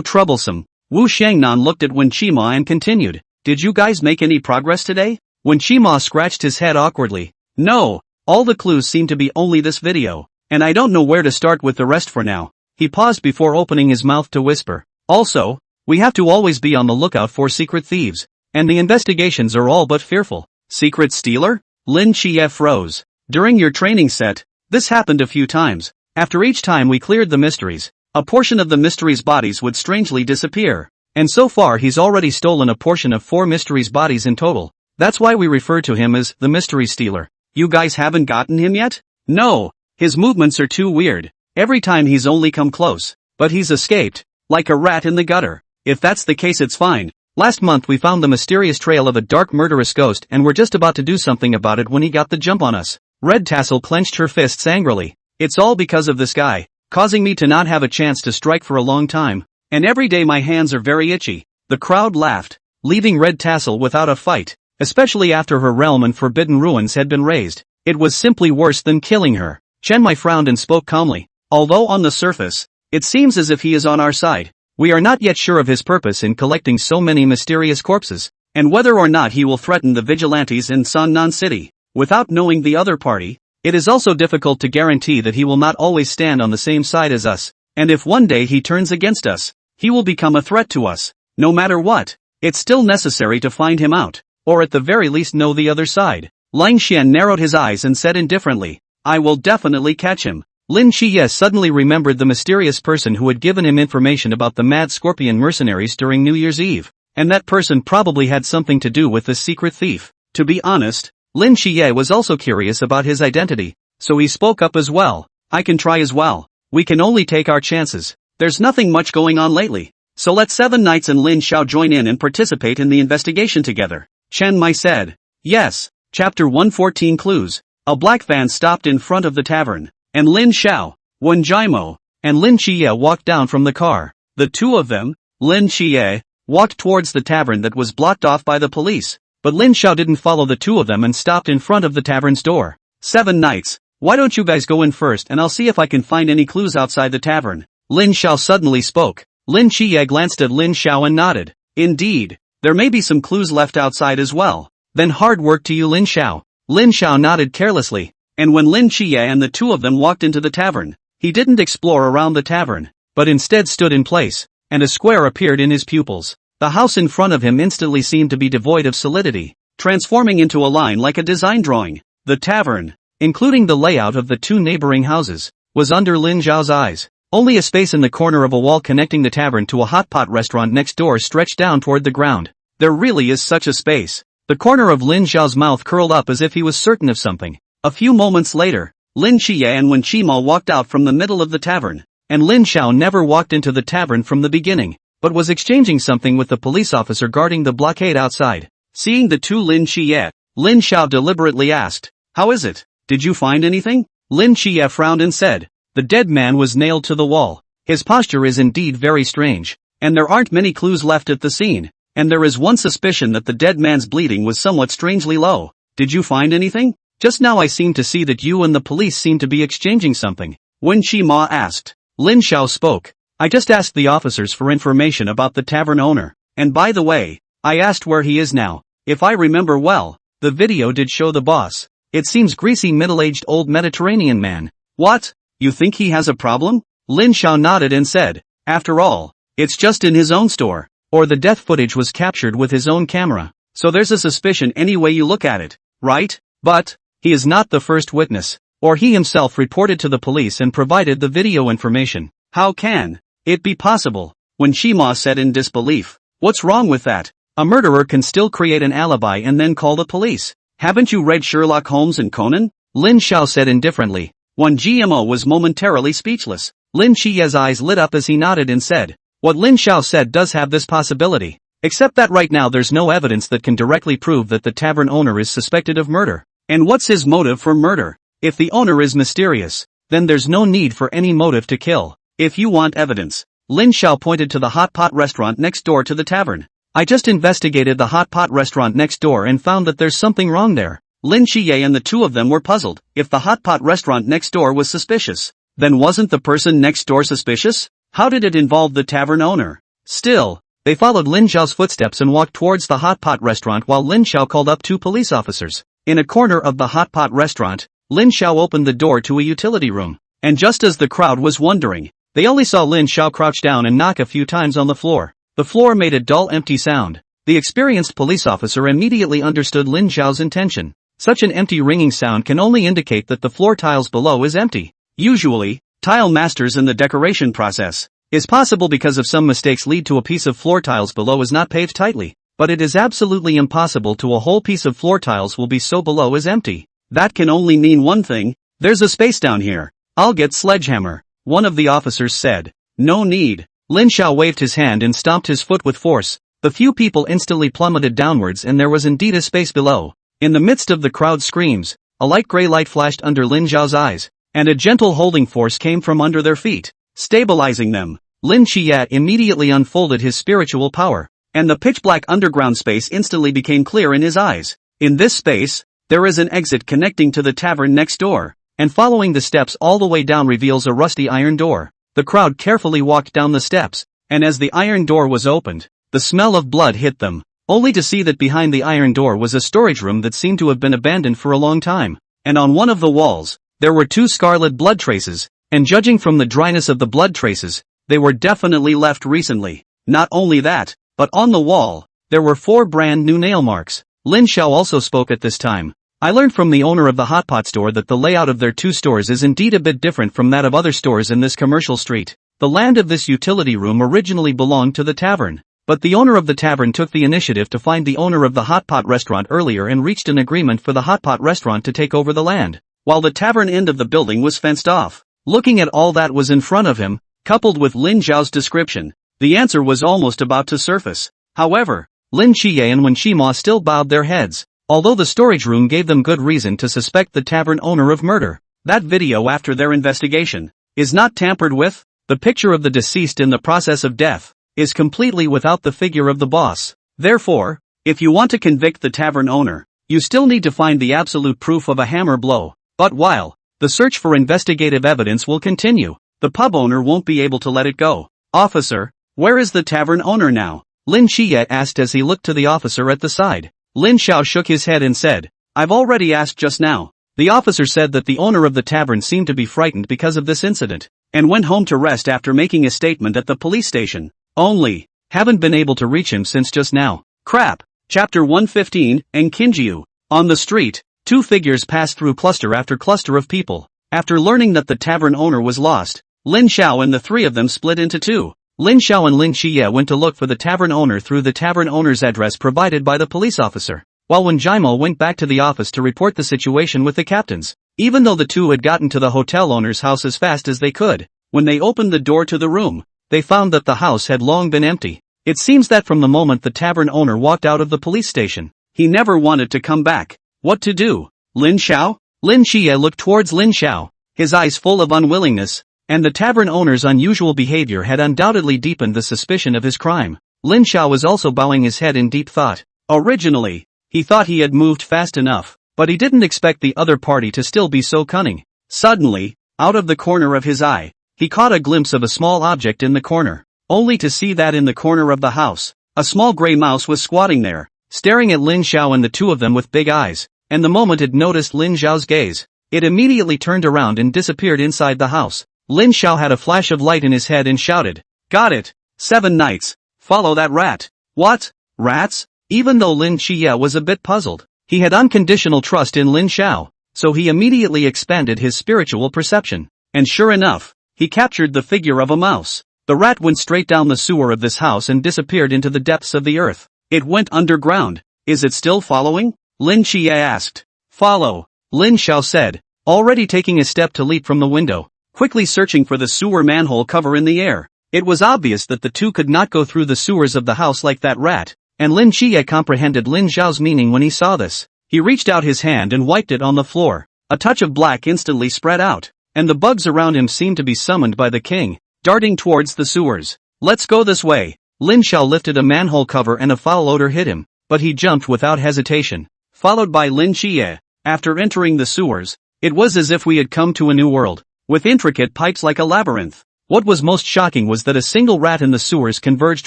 troublesome. Wu Shangnan looked at Wen Qima and continued. Did you guys make any progress today? Wen Qima scratched his head awkwardly. No, all the clues seem to be only this video, and I don't know where to start with the rest for now. He paused before opening his mouth to whisper. Also, we have to always be on the lookout for secret thieves, and the investigations are all but fearful. Secret stealer? Lin Chie froze. During your training set, this happened a few times. After each time we cleared the mysteries, a portion of the mysteries' bodies would strangely disappear. And so far he's already stolen a portion of 4 mysteries' bodies in total. That's why we refer to him as the mystery stealer. You guys haven't gotten him yet? No. His movements are too weird. Every time he's only come close. But he's escaped. Like a rat in the gutter. If that's the case it's fine. Last month we found the mysterious trail of a dark murderous ghost and we're just about to do something about it when he got the jump on us. Red Tassel clenched her fists angrily. It's all because of this guy, causing me to not have a chance to strike for a long time. And every day my hands are very itchy. The crowd laughed, leaving Red Tassel without a fight, especially after her realm and forbidden ruins had been raised. It was simply worse than killing her. Chen Mai frowned and spoke calmly. Although on the surface, it seems as if he is on our side. We are not yet sure of his purpose in collecting so many mysterious corpses, and whether or not he will threaten the vigilantes in Sannan City. Without knowing the other party, it is also difficult to guarantee that he will not always stand on the same side as us, and if one day he turns against us, he will become a threat to us. No matter what, it's still necessary to find him out, or at the very least know the other side. Lang Xian narrowed his eyes and said indifferently, I will definitely catch him. Lin Chie suddenly remembered the mysterious person who had given him information about the Mad Scorpion mercenaries during New Year's Eve, and that person probably had something to do with the secret thief. To be honest, Lin Chie was also curious about his identity, so he spoke up as well. I can try as well. We can only take our chances. There's nothing much going on lately, so let 7 Knights and Lin Xiao join in and participate in the investigation together. Chen Mai said. Yes. Chapter 114 Clues. A black van stopped in front of the tavern, and Lin Xiao, Wen Jiamo, and Lin Chie walked down from the car. The two of them, Lin Chie, walked towards the tavern that was blocked off by the police. But Lin Xiao didn't follow the two of them and stopped in front of the tavern's door. 7 Knights, why don't you guys go in first and I'll see if I can find any clues outside the tavern. Lin Xiao suddenly spoke. Lin Chie glanced at Lin Xiao and nodded. Indeed, there may be some clues left outside as well. Then hard work to you Lin Xiao. Lin Xiao nodded carelessly, and when Lin Chie and the two of them walked into the tavern, he didn't explore around the tavern, but instead stood in place, and a square appeared in his pupils. The house in front of him instantly seemed to be devoid of solidity, transforming into a line like a design drawing. The tavern, including the layout of the 2 neighboring houses, was under Lin Xiao's eyes. Only a space in the corner of a wall connecting the tavern to a hot pot restaurant next door stretched down toward the ground. There really is such a space. The corner of Lin Xiao's mouth curled up as if he was certain of something. A few moments later, Lin Chie and Wen Qima walked out from the middle of the tavern, and Lin Xiao never walked into the tavern from the beginning, but was exchanging something with the police officer guarding the blockade outside. Seeing the two Lin Chie, Lin Xiao deliberately asked, How is it? Did you find anything? Lin Chie frowned and said, The dead man was nailed to the wall. His posture is indeed very strange, and there aren't many clues left at the scene, and there is one suspicion that the dead man's bleeding was somewhat strangely low. Did you find anything? Just now I seem to see that you and the police seem to be exchanging something. Wen Qima asked. Lin Xiao spoke. I just asked the officers for information about the tavern owner, and by the way, I asked where he is now. If I remember well, the video did show the boss. It seems greasy middle-aged old Mediterranean man. What? You think he has a problem? Lin Xiao nodded and said, After all, it's just in his own store, or the death footage was captured with his own camera, so there's a suspicion any way you look at it, right? But he is not the first witness, or he himself reported to the police and provided the video information. How can it be possible? Wen Qima said in disbelief. What's wrong with that? A murderer can still create an alibi and then call the police. Haven't you read Sherlock Holmes and Conan? Lin Xiao said indifferently. Wen GMO was momentarily speechless. Lin Chie's eyes lit up as he nodded and said, What Lin Xiao said does have this possibility. Except that right now there's no evidence that can directly prove that the tavern owner is suspected of murder. And what's his motive for murder? If the owner is mysterious, then there's no need for any motive to kill. If you want evidence, Lin Xiao pointed to the hot pot restaurant next door to the tavern. I just investigated the hot pot restaurant next door and found that there's something wrong there. Lin Qiye and the two of them were puzzled. If the hot pot restaurant next door was suspicious, then wasn't the person next door suspicious? How did it involve the tavern owner? Still, they followed Lin Xiao's footsteps and walked towards the hot pot restaurant while Lin Xiao called up two police officers. In a corner of the hot pot restaurant, Lin Xiao opened the door to a utility room. And just as the crowd was wondering, they only saw Lin Xiao crouch down and knock a few times on the floor. The floor made a dull empty sound. The experienced police officer immediately understood Lin Xiao's intention. Such an empty ringing sound can only indicate that the floor tiles below is empty. Usually, tile masters in the decoration process is possible because of some mistakes lead to a piece of floor tiles below is not paved tightly, but it is absolutely impossible to a whole piece of floor tiles will be so below is empty. That can only mean one thing, there's a space down here. I'll get sledgehammer, one of the officers said. No need. Lin Xiao waved his hand and stomped his foot with force. The few people instantly plummeted downwards and there was indeed a space below. In the midst of the crowd's screams, a light gray light flashed under Lin Xiao's eyes, and a gentle holding force came from under their feet, stabilizing them. Lin Qiye immediately unfolded his spiritual power, and the pitch-black underground space instantly became clear in his eyes. In this space, there is an exit connecting to the tavern next door, and following the steps all the way down reveals a rusty iron door. The crowd carefully walked down the steps, and as the iron door was opened, the smell of blood hit them, only to see that behind the iron door was a storage room that seemed to have been abandoned for a long time, and on one of the walls, there were two scarlet blood traces, and judging from the dryness of the blood traces, they were definitely left recently. Not only that, but on the wall, there were 4 brand new nail marks. Lin Xiao also spoke at this time. I learned from the owner of the hot pot store that the layout of their 2 stores is indeed a bit different from that of other stores in this commercial street. The land of this utility room originally belonged to the tavern, but the owner of the tavern took the initiative to find the owner of the hot pot restaurant earlier and reached an agreement for the hot pot restaurant to take over the land, while the tavern end of the building was fenced off. Looking at all that was in front of him, coupled with Lin Xiao's description, the answer was almost about to surface. However, Lin Qiye and Wen Qima still bowed their heads, although the storage room gave them good reason to suspect the tavern owner of murder. That video after their investigation is not tampered with. The picture of the deceased in the process of death is completely without the figure of the boss. Therefore, if you want to convict the tavern owner, you still need to find the absolute proof of a hammer blow. But while the search for investigative evidence will continue, the pub owner won't be able to let it go. Officer, where is the tavern owner now? Lin Qiye asked as he looked to the officer at the side. Lin Xiao shook his head and said, I've already asked just now. The officer said that the owner of the tavern seemed to be frightened because of this incident, and went home to rest after making a statement at the police station. Only, haven't been able to reach him since just now. Crap. Chapter 115, and Kinjiu. On the street, 2 figures passed through cluster after cluster of people. After learning that the tavern owner was lost, Lin Xiao and the 3 of them split into 2. Lin Xiao and Lin Qiye went to look for the tavern owner through the tavern owner's address provided by the police officer, while Wen Jiamo went back to the office to report the situation with the captains. Even though the 2 had gotten to the hotel owner's house as fast as they could, when they opened the door to the room, they found that the house had long been empty. It seems that from the moment the tavern owner walked out of the police station, he never wanted to come back. What to do? Lin Xiao? Lin Qiye looked towards Lin Xiao, his eyes full of unwillingness, and the tavern owner's unusual behavior had undoubtedly deepened the suspicion of his crime. Lin Xiao was also bowing his head in deep thought. Originally, he thought he had moved fast enough, but he didn't expect the other party to still be so cunning. Suddenly, out of the corner of his eye, he caught a glimpse of a small object in the corner, only to see that in the corner of the house, a small gray mouse was squatting there, staring at Lin Xiao and the 2 of them with big eyes, and the moment it noticed Lin Xiao's gaze, it immediately turned around and disappeared inside the house. Lin Xiao had a flash of light in his head and shouted, Got it! 7 knights! Follow that rat! What? Rats? Even though Lin Qiye was a bit puzzled, he had unconditional trust in Lin Xiao, so he immediately expanded his spiritual perception. And sure enough, he captured the figure of a mouse. The rat went straight down the sewer of this house and disappeared into the depths of the earth. It went underground. Is it still following? Lin Qiye asked. Follow. Lin Xiao said, already taking a step to leap from the window, quickly searching for the sewer manhole cover in the air. It was obvious that the 2 could not go through the sewers of the house like that rat, and Lin Qiye comprehended Lin Xiao's meaning when he saw this. He reached out his hand and wiped it on the floor. A touch of black instantly spread out, and the bugs around him seemed to be summoned by the king, darting towards the sewers. Let's go this way. Lin Xiao lifted a manhole cover and a foul odor hit him, but he jumped without hesitation, followed by Lin Qiye. After entering the sewers, it was as if we had come to a new world, with intricate pipes like a labyrinth. What was most shocking was that a single rat in the sewers converged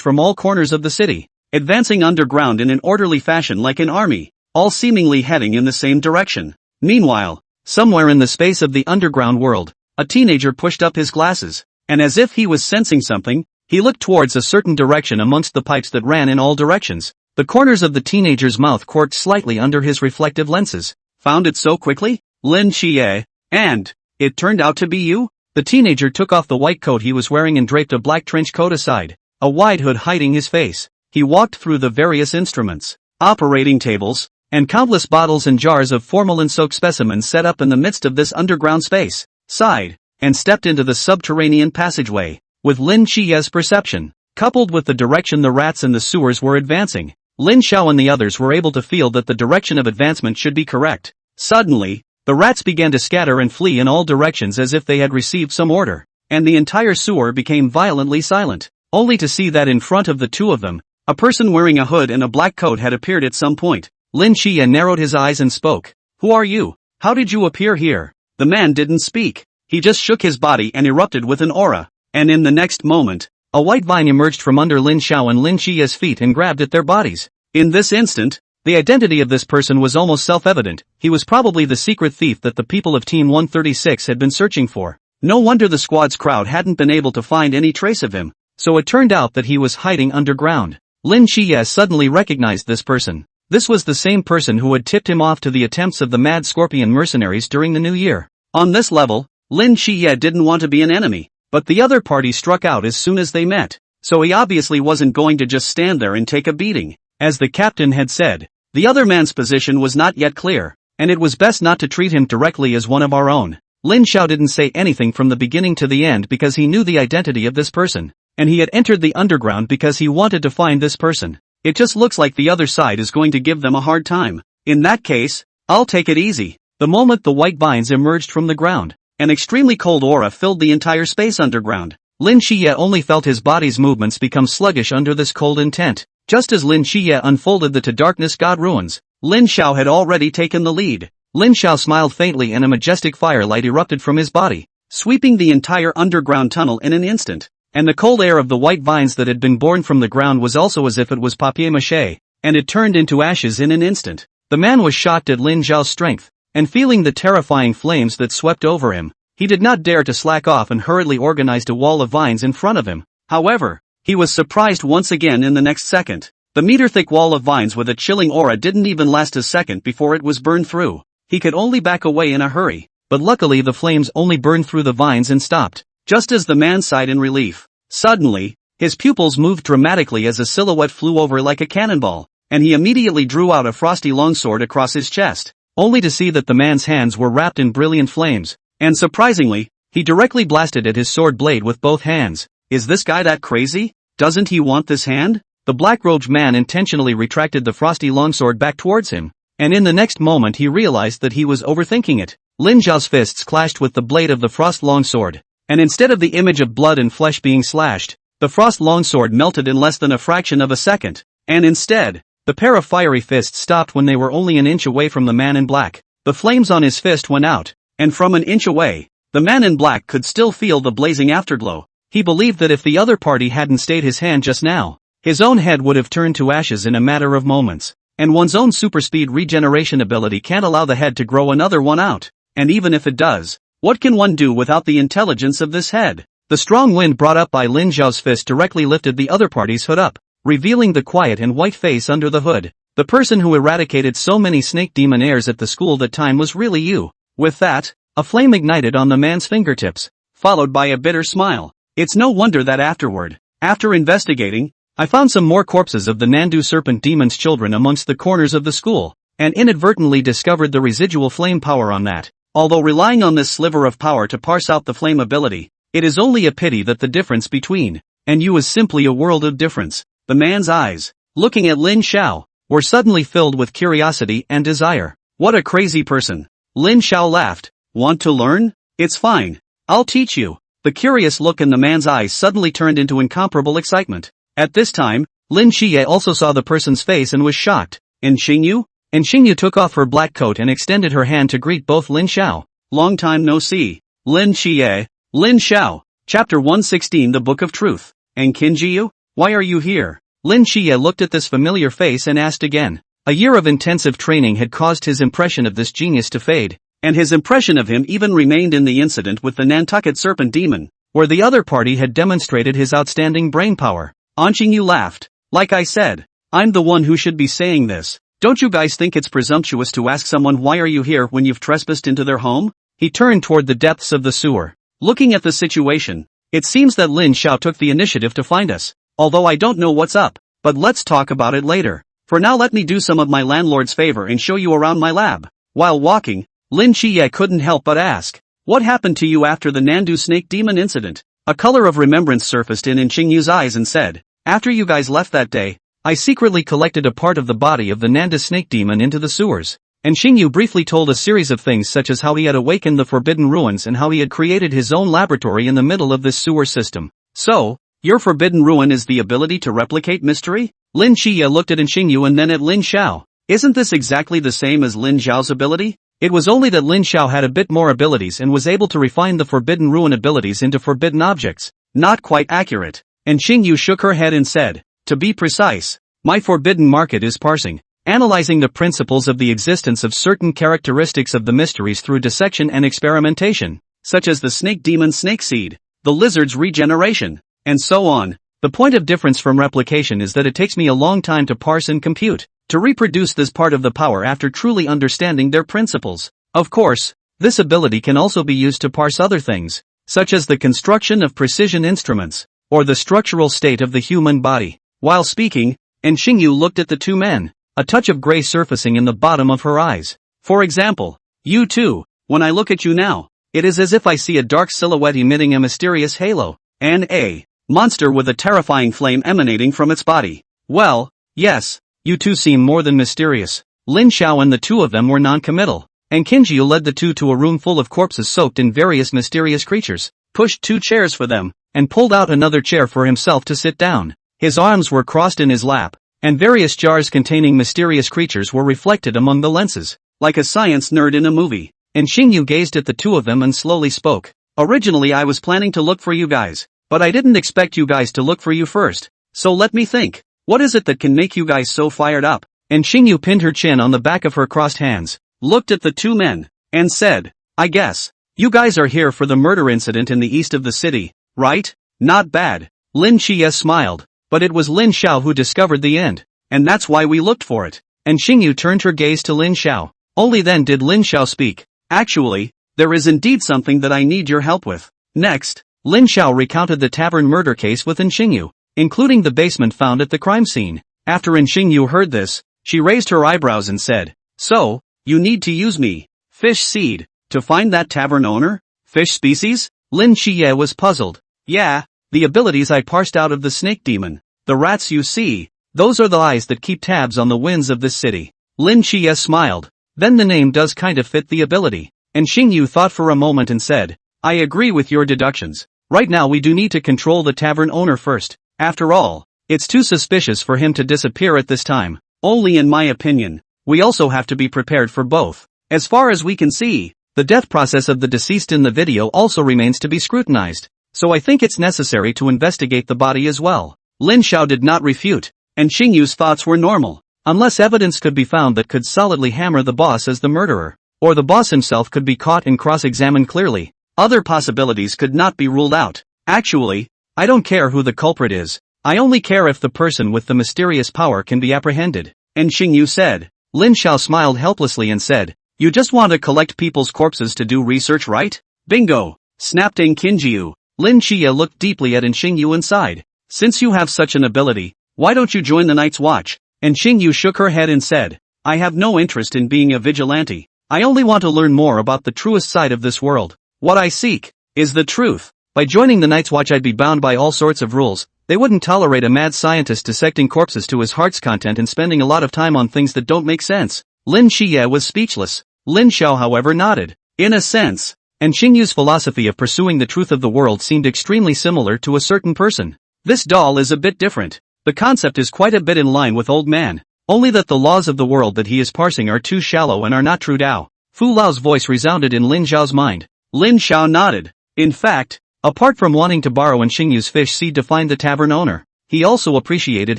from all corners of the city, advancing underground in an orderly fashion like an army, all seemingly heading in the same direction. Meanwhile, somewhere in the space of the underground world, a teenager pushed up his glasses, and as if he was sensing something, he looked towards a certain direction amongst the pipes that ran in all directions. The corners of the teenager's mouth quirked slightly under his reflective lenses. Found it so quickly? Lin Xie. And it turned out to be you? The teenager took off the white coat he was wearing and draped a black trench coat aside, a wide hood hiding his face. He walked through the various instruments, operating tables, and countless bottles and jars of formalin-soaked specimens set up in the midst of this underground space, sighed, and stepped into the subterranean passageway. With Lin Xie's perception, coupled with the direction the rats in the sewers were advancing, Lin Xiao and the others were able to feel that the direction of advancement should be correct. Suddenly, the rats began to scatter and flee in all directions as if they had received some order, and the entire sewer became violently silent, only to see that in front of the two of them, a person wearing a hood and a black coat had appeared at some point. Lin Xie narrowed his eyes and spoke. Who are you? How did you appear here? The man didn't speak. He just shook his body and erupted with an aura, and in the next moment, a white vine emerged from under Lin Xiao and Lin Xie's feet and grabbed at their bodies. In this instant, the identity of this person was almost self-evident. He was probably the secret thief that the people of Team 136 had been searching for. No wonder the squad's crowd hadn't been able to find any trace of him, so it turned out that he was hiding underground. Lin Xie suddenly recognized this person. This was the same person who had tipped him off to the attempts of the Mad Scorpion mercenaries during the new year. On this level, Lin Xie didn't want to be an enemy, but the other party struck out as soon as they met, so he obviously wasn't going to just stand there and take a beating. As the captain had said, the other man's position was not yet clear, and it was best not to treat him directly as one of our own. Lin Xiao didn't say anything from the beginning to the end because he knew the identity of this person, and he had entered the underground because he wanted to find this person. It just looks like the other side is going to give them a hard time. In that case, I'll take it easy. The moment the white vines emerged from the ground, an extremely cold aura filled the entire space underground. Lin Xie only felt his body's movements become sluggish under this cold intent. Just as Lin Xie unfolded the to darkness god ruins, Lin Xiao had already taken the lead. Lin Xiao smiled faintly and a majestic firelight erupted from his body, sweeping the entire underground tunnel in an instant. And the cold air of the white vines that had been born from the ground was also as if it was papier-mâché, and it turned into ashes in an instant. The man was shocked at Lin Xiao's strength, and feeling the terrifying flames that swept over him, he did not dare to slack off and hurriedly organized a wall of vines in front of him. However, he was surprised once again in the next second. The meter-thick wall of vines with a chilling aura didn't even last a second before it was burned through. He could only back away in a hurry, but luckily the flames only burned through the vines and stopped, just as the man sighed in relief. Suddenly, his pupils moved dramatically as a silhouette flew over like a cannonball, and he immediately drew out a frosty longsword across his chest, only to see that the man's hands were wrapped in brilliant flames, and surprisingly, he directly blasted at his sword blade with both hands. Is this guy that crazy? Doesn't he want this hand? The black-robed man intentionally retracted the frosty longsword back towards him, and in the next moment he realized that he was overthinking it. Lin Xiao's fists clashed with the blade of the frost longsword, and instead of the image of blood and flesh being slashed, the frost longsword melted in less than a fraction of a second, and instead, the pair of fiery fists stopped when they were only an inch away from the man in black. The flames on his fist went out, and from an inch away, the man in black could still feel the blazing afterglow. He believed that if the other party hadn't stayed his hand just now, his own head would have turned to ashes in a matter of moments, and one's own super-speed regeneration ability can't allow the head to grow another one out, and even if it does, what can one do without the intelligence of this head? The strong wind brought up by Lin Xiao's fist directly lifted the other party's hood up, revealing the quiet and white face under the hood. The person who eradicated so many snake demon heirs at the school that time was really you. With that, a flame ignited on the man's fingertips, followed by a bitter smile. It's no wonder that afterward, after investigating, I found some more corpses of the Nandu serpent demon's children amongst the corners of the school, and inadvertently discovered the residual flame power on that. Although relying on this sliver of power to parse out the flame ability, it is only a pity that the difference between and you is simply a world of difference. The man's eyes, looking at Lin Xiao, were suddenly filled with curiosity and desire. What a crazy person. Lin Xiao laughed. Want to learn? It's fine. I'll teach you. The curious look in the man's eyes suddenly turned into incomparable excitement. At this time, Lin Xie also saw the person's face and was shocked. In Xingyu? and Xingyu took off her black coat and extended her hand to greet both Lin Xiao. Long time no see. Lin Xie. Lin Xiao. Chapter 116 The Book of Truth. And Qinjiu? Why are you here? Lin Xie looked at this familiar face and asked again. A year of intensive training had caused his impression of this genius to fade, and his impression of him even remained in the incident with the Nantucket Serpent Demon, where the other party had demonstrated his outstanding brain power. Qingyu laughed. Like I said, I'm the one who should be saying this. Don't you guys think it's presumptuous to ask someone why are you here when you've trespassed into their home? He turned toward the depths of the sewer. Looking at the situation, it seems that Lin Xiao took the initiative to find us, although I don't know what's up, but let's talk about it later. For now let me do some of my landlord's favor and show you around my lab. While walking, Lin Xie couldn't help but ask, what happened to you after the Nandu Snake Demon incident? A color of remembrance surfaced in Qingyu's eyes and said, after you guys left that day, I secretly collected a part of the body of the Nandu Snake Demon into the sewers. And Xingyu briefly told a series of things such as how he had awakened the Forbidden Ruins and how he had created his own laboratory in the middle of this sewer system. So, your Forbidden Ruin is the ability to replicate mystery? Lin Xie looked at Xingyu and then at Lin Xiao. Isn't this exactly the same as Lin Xiao's ability? It was only that Lin Xiao had a bit more abilities and was able to refine the Forbidden Ruin abilities into forbidden objects. Not quite accurate. And Xingyu shook her head and said, to be precise, my forbidden market is parsing, analyzing the principles of the existence of certain characteristics of the mysteries through dissection and experimentation, such as the snake demon snake seed, the lizard's regeneration, and so on. The point of difference from replication is that it takes me a long time to parse and compute, to reproduce this part of the power after truly understanding their principles. Of course, this ability can also be used to parse other things, such as the construction of precision instruments, or the structural state of the human body. While speaking, Xingyu looked at the two men, a touch of gray surfacing in the bottom of her eyes. For example, you too, when I look at you now, it is as if I see a dark silhouette emitting a mysterious halo, and a monster with a terrifying flame emanating from its body. Well, yes, you two seem more than mysterious. Lin Xiao and the two of them were non-committal, and Qinjiu led the two to a room full of corpses soaked in various mysterious creatures, pushed two chairs for them, and pulled out another chair for himself to sit down. His arms were crossed in his lap, and various jars containing mysterious creatures were reflected among the lenses, like a science nerd in a movie. And Xingyu gazed at the two of them and slowly spoke. Originally I was planning to look for you guys, but I didn't expect you guys to look for you first. So let me think. What is it that can make you guys so fired up? And Xingyu pinned her chin on the back of her crossed hands, looked at the two men, and said, I guess, you guys are here for the murder incident in the east of the city, right? Not bad. Lin Xie smiled, but it was Lin Xiao who discovered the end, and that's why we looked for it. And Xingyu turned her gaze to Lin Xiao. Only then did Lin Xiao speak. Actually, there is indeed something that I need your help with. Next, Lin Xiao recounted the tavern murder case with Xingyu, including the basement found at the crime scene. After Xingyu heard this, she raised her eyebrows and said, so, you need to use me, fish seed, to find that tavern owner? Fish species? Lin Xie was puzzled. Yeah, the abilities I parsed out of the snake demon. The rats you see, those are the eyes that keep tabs on the winds of this city. Lin Xie smiled. Then the name does kind of fit the ability. And Xingyu thought for a moment and said, I agree with your deductions. Right now we do need to control the tavern owner first. After all, it's too suspicious for him to disappear at this time. Only in my opinion. We also have to be prepared for both. As far as we can see, the death process of the deceased in the video also remains to be scrutinized. So I think it's necessary to investigate the body as well. Lin Xiao did not refute, and Xingyu's thoughts were normal. Unless evidence could be found that could solidly hammer the boss as the murderer, or the boss himself could be caught and cross-examined clearly, other possibilities could not be ruled out. Actually, I don't care who the culprit is. I only care if the person with the mysterious power can be apprehended. And Xingyu said. Lin Xiao smiled helplessly and said, you just want to collect people's corpses to do research, right? Bingo! Snapped Qinjiu. Lin Xie looked deeply at Xingyu and sighed. Since you have such an ability, why don't you join the Night's Watch? And Xingyu shook her head and said, I have no interest in being a vigilante. I only want to learn more about the truest side of this world. What I seek is the truth. By joining the Night's Watch I'd be bound by all sorts of rules. They wouldn't tolerate a mad scientist dissecting corpses to his heart's content and spending a lot of time on things that don't make sense. Lin Xie was speechless. Lin Xiao however nodded. In a sense. And Xingyu's philosophy of pursuing the truth of the world seemed extremely similar to a certain person. This doll is a bit different. The concept is quite a bit in line with Old Man. only that the laws of the world that he is parsing are too shallow and are not true Tao. Fu Lao's voice resounded in Lin Xiao's mind. Lin Xiao nodded. In fact, apart from wanting to borrow Xingyu's fish seed to find the tavern owner, he also appreciated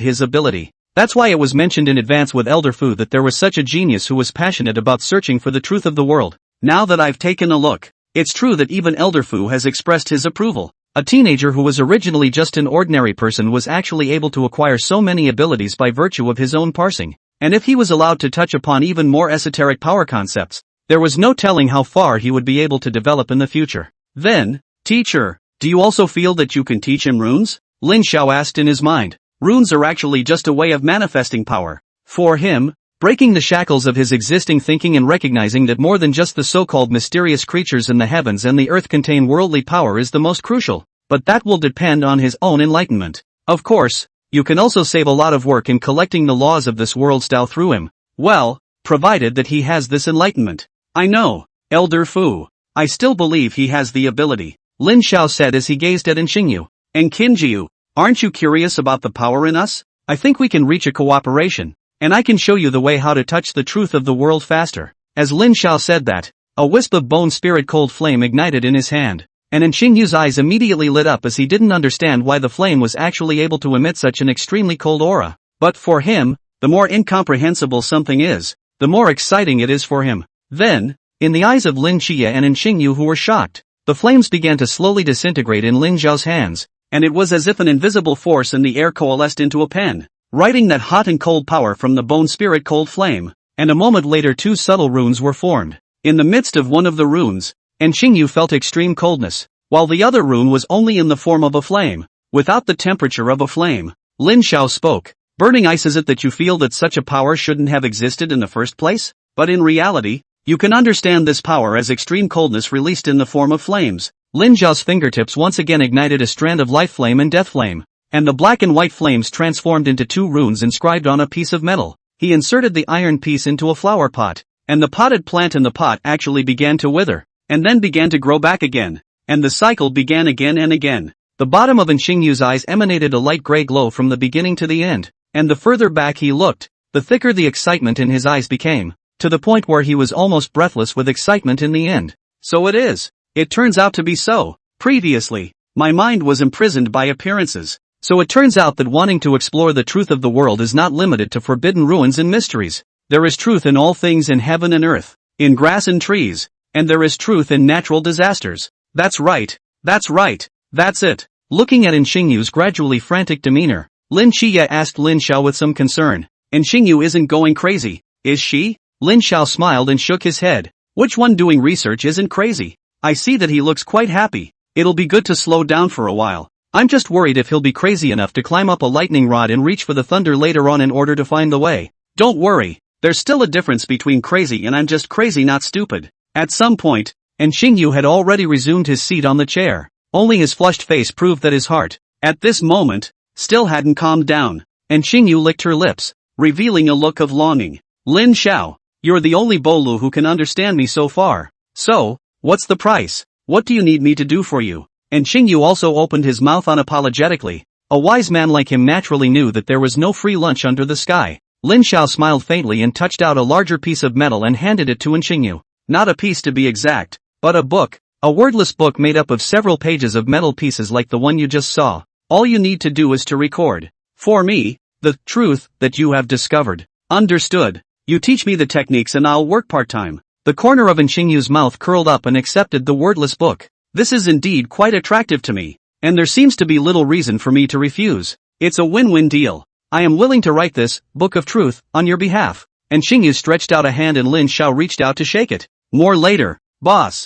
his ability. That's why it was mentioned in advance with Elder Fu that there was such a genius who was passionate about searching for the truth of the world. Now that I've taken a look, it's true that even Elder Fu has expressed his approval. A teenager who was originally just an ordinary person was actually able to acquire so many abilities by virtue of his own parsing, and if he was allowed to touch upon even more esoteric power concepts, there was no telling how far he would be able to develop in the future. Then, teacher, do you also feel that you can teach him runes? Lin Xiao asked in his mind. Runes are actually just a way of manifesting power. For him, breaking the shackles of his existing thinking and recognizing that more than just the so-called mysterious creatures in the heavens and the earth contain worldly power is the most crucial, but that will depend on his own enlightenment. Of course, you can also save a lot of work in collecting the laws of this world's Tao through him. Well, provided that he has this enlightenment. I know, Elder Fu. I still believe he has the ability, Lin Xiao said as he gazed at Xingyu. And Qinjiu, aren't you curious about the power in us? I think we can reach a cooperation, and I can show you the way how to touch the truth of the world faster. As Lin Xiao said that, a wisp of bone spirit cold flame ignited in his hand, and Xingyu's eyes immediately lit up as he didn't understand why the flame was actually able to emit such an extremely cold aura. But for him, the more incomprehensible something is, the more exciting it is for him. Then, in the eyes of Lin Xie and Xingyu who were shocked, the flames began to slowly disintegrate in Lin Zhao's hands, and it was as if an invisible force in the air coalesced into a pen, writing that hot and cold power from the bone spirit cold flame, and a moment later two subtle runes were formed. In the midst of one of the runes, Xingyu felt extreme coldness, while the other rune was only in the form of a flame, without the temperature of a flame. Lin Xiao spoke. Burning ice, is it that you feel that such a power shouldn't have existed in the first place? But in reality, you can understand this power as extreme coldness released in the form of flames. Lin Zhao's fingertips once again ignited a strand of life flame and death flame, and the black and white flames transformed into two runes inscribed on a piece of metal. He inserted the iron piece into a flower pot, and the potted plant in the pot actually began to wither, and then began to grow back again, and the cycle began again and again. The bottom of Xingyu's eyes emanated a light gray glow from the beginning to the end, and the further back he looked, the thicker the excitement in his eyes became, to the point where he was almost breathless with excitement in the end. So it is. It turns out to be so. Previously, my mind was imprisoned by appearances. So it turns out that wanting to explore the truth of the world is not limited to forbidden ruins and mysteries. There is truth in all things in heaven and earth, in grass and trees, and there is truth in natural disasters. That's right. That's right. That's it. Looking at Xingyu's gradually frantic demeanor, Lin Xie asked Lin Xiao with some concern. Xingyu isn't going crazy, is she? Lin Xiao smiled and shook his head. Which one doing research isn't crazy? I see that he looks quite happy. It'll be good to slow down for a while. I'm just worried if he'll be crazy enough to climb up a lightning rod and reach for the thunder later on in order to find the way. Don't worry. There's still a difference between crazy and I'm just crazy, not stupid. At some point, Xingyu had already resumed his seat on the chair. Only his flushed face proved that his heart, at this moment, still hadn't calmed down. Xingyu licked her lips, revealing a look of longing. Lin Xiao, you're the only Bolu who can understand me so far. So, what's the price? What do you need me to do for you? Xingyu also opened his mouth unapologetically. A wise man like him naturally knew that there was no free lunch under the sky. Lin Xiao smiled faintly and touched out a larger piece of metal and handed it to Xingyu. Not a piece to be exact, but a book. A wordless book made up of several pages of metal pieces like the one you just saw. All you need to do is to record, for me, the truth that you have discovered. Understood. You teach me the techniques and I'll work part-time. The corner of Xingyu's mouth curled up and accepted the wordless book. This is indeed quite attractive to me, and there seems to be little reason for me to refuse. It's a win-win deal. I am willing to write this book of truth on your behalf. Xingyu stretched out a hand and Lin Xiao reached out to shake it. More later, boss.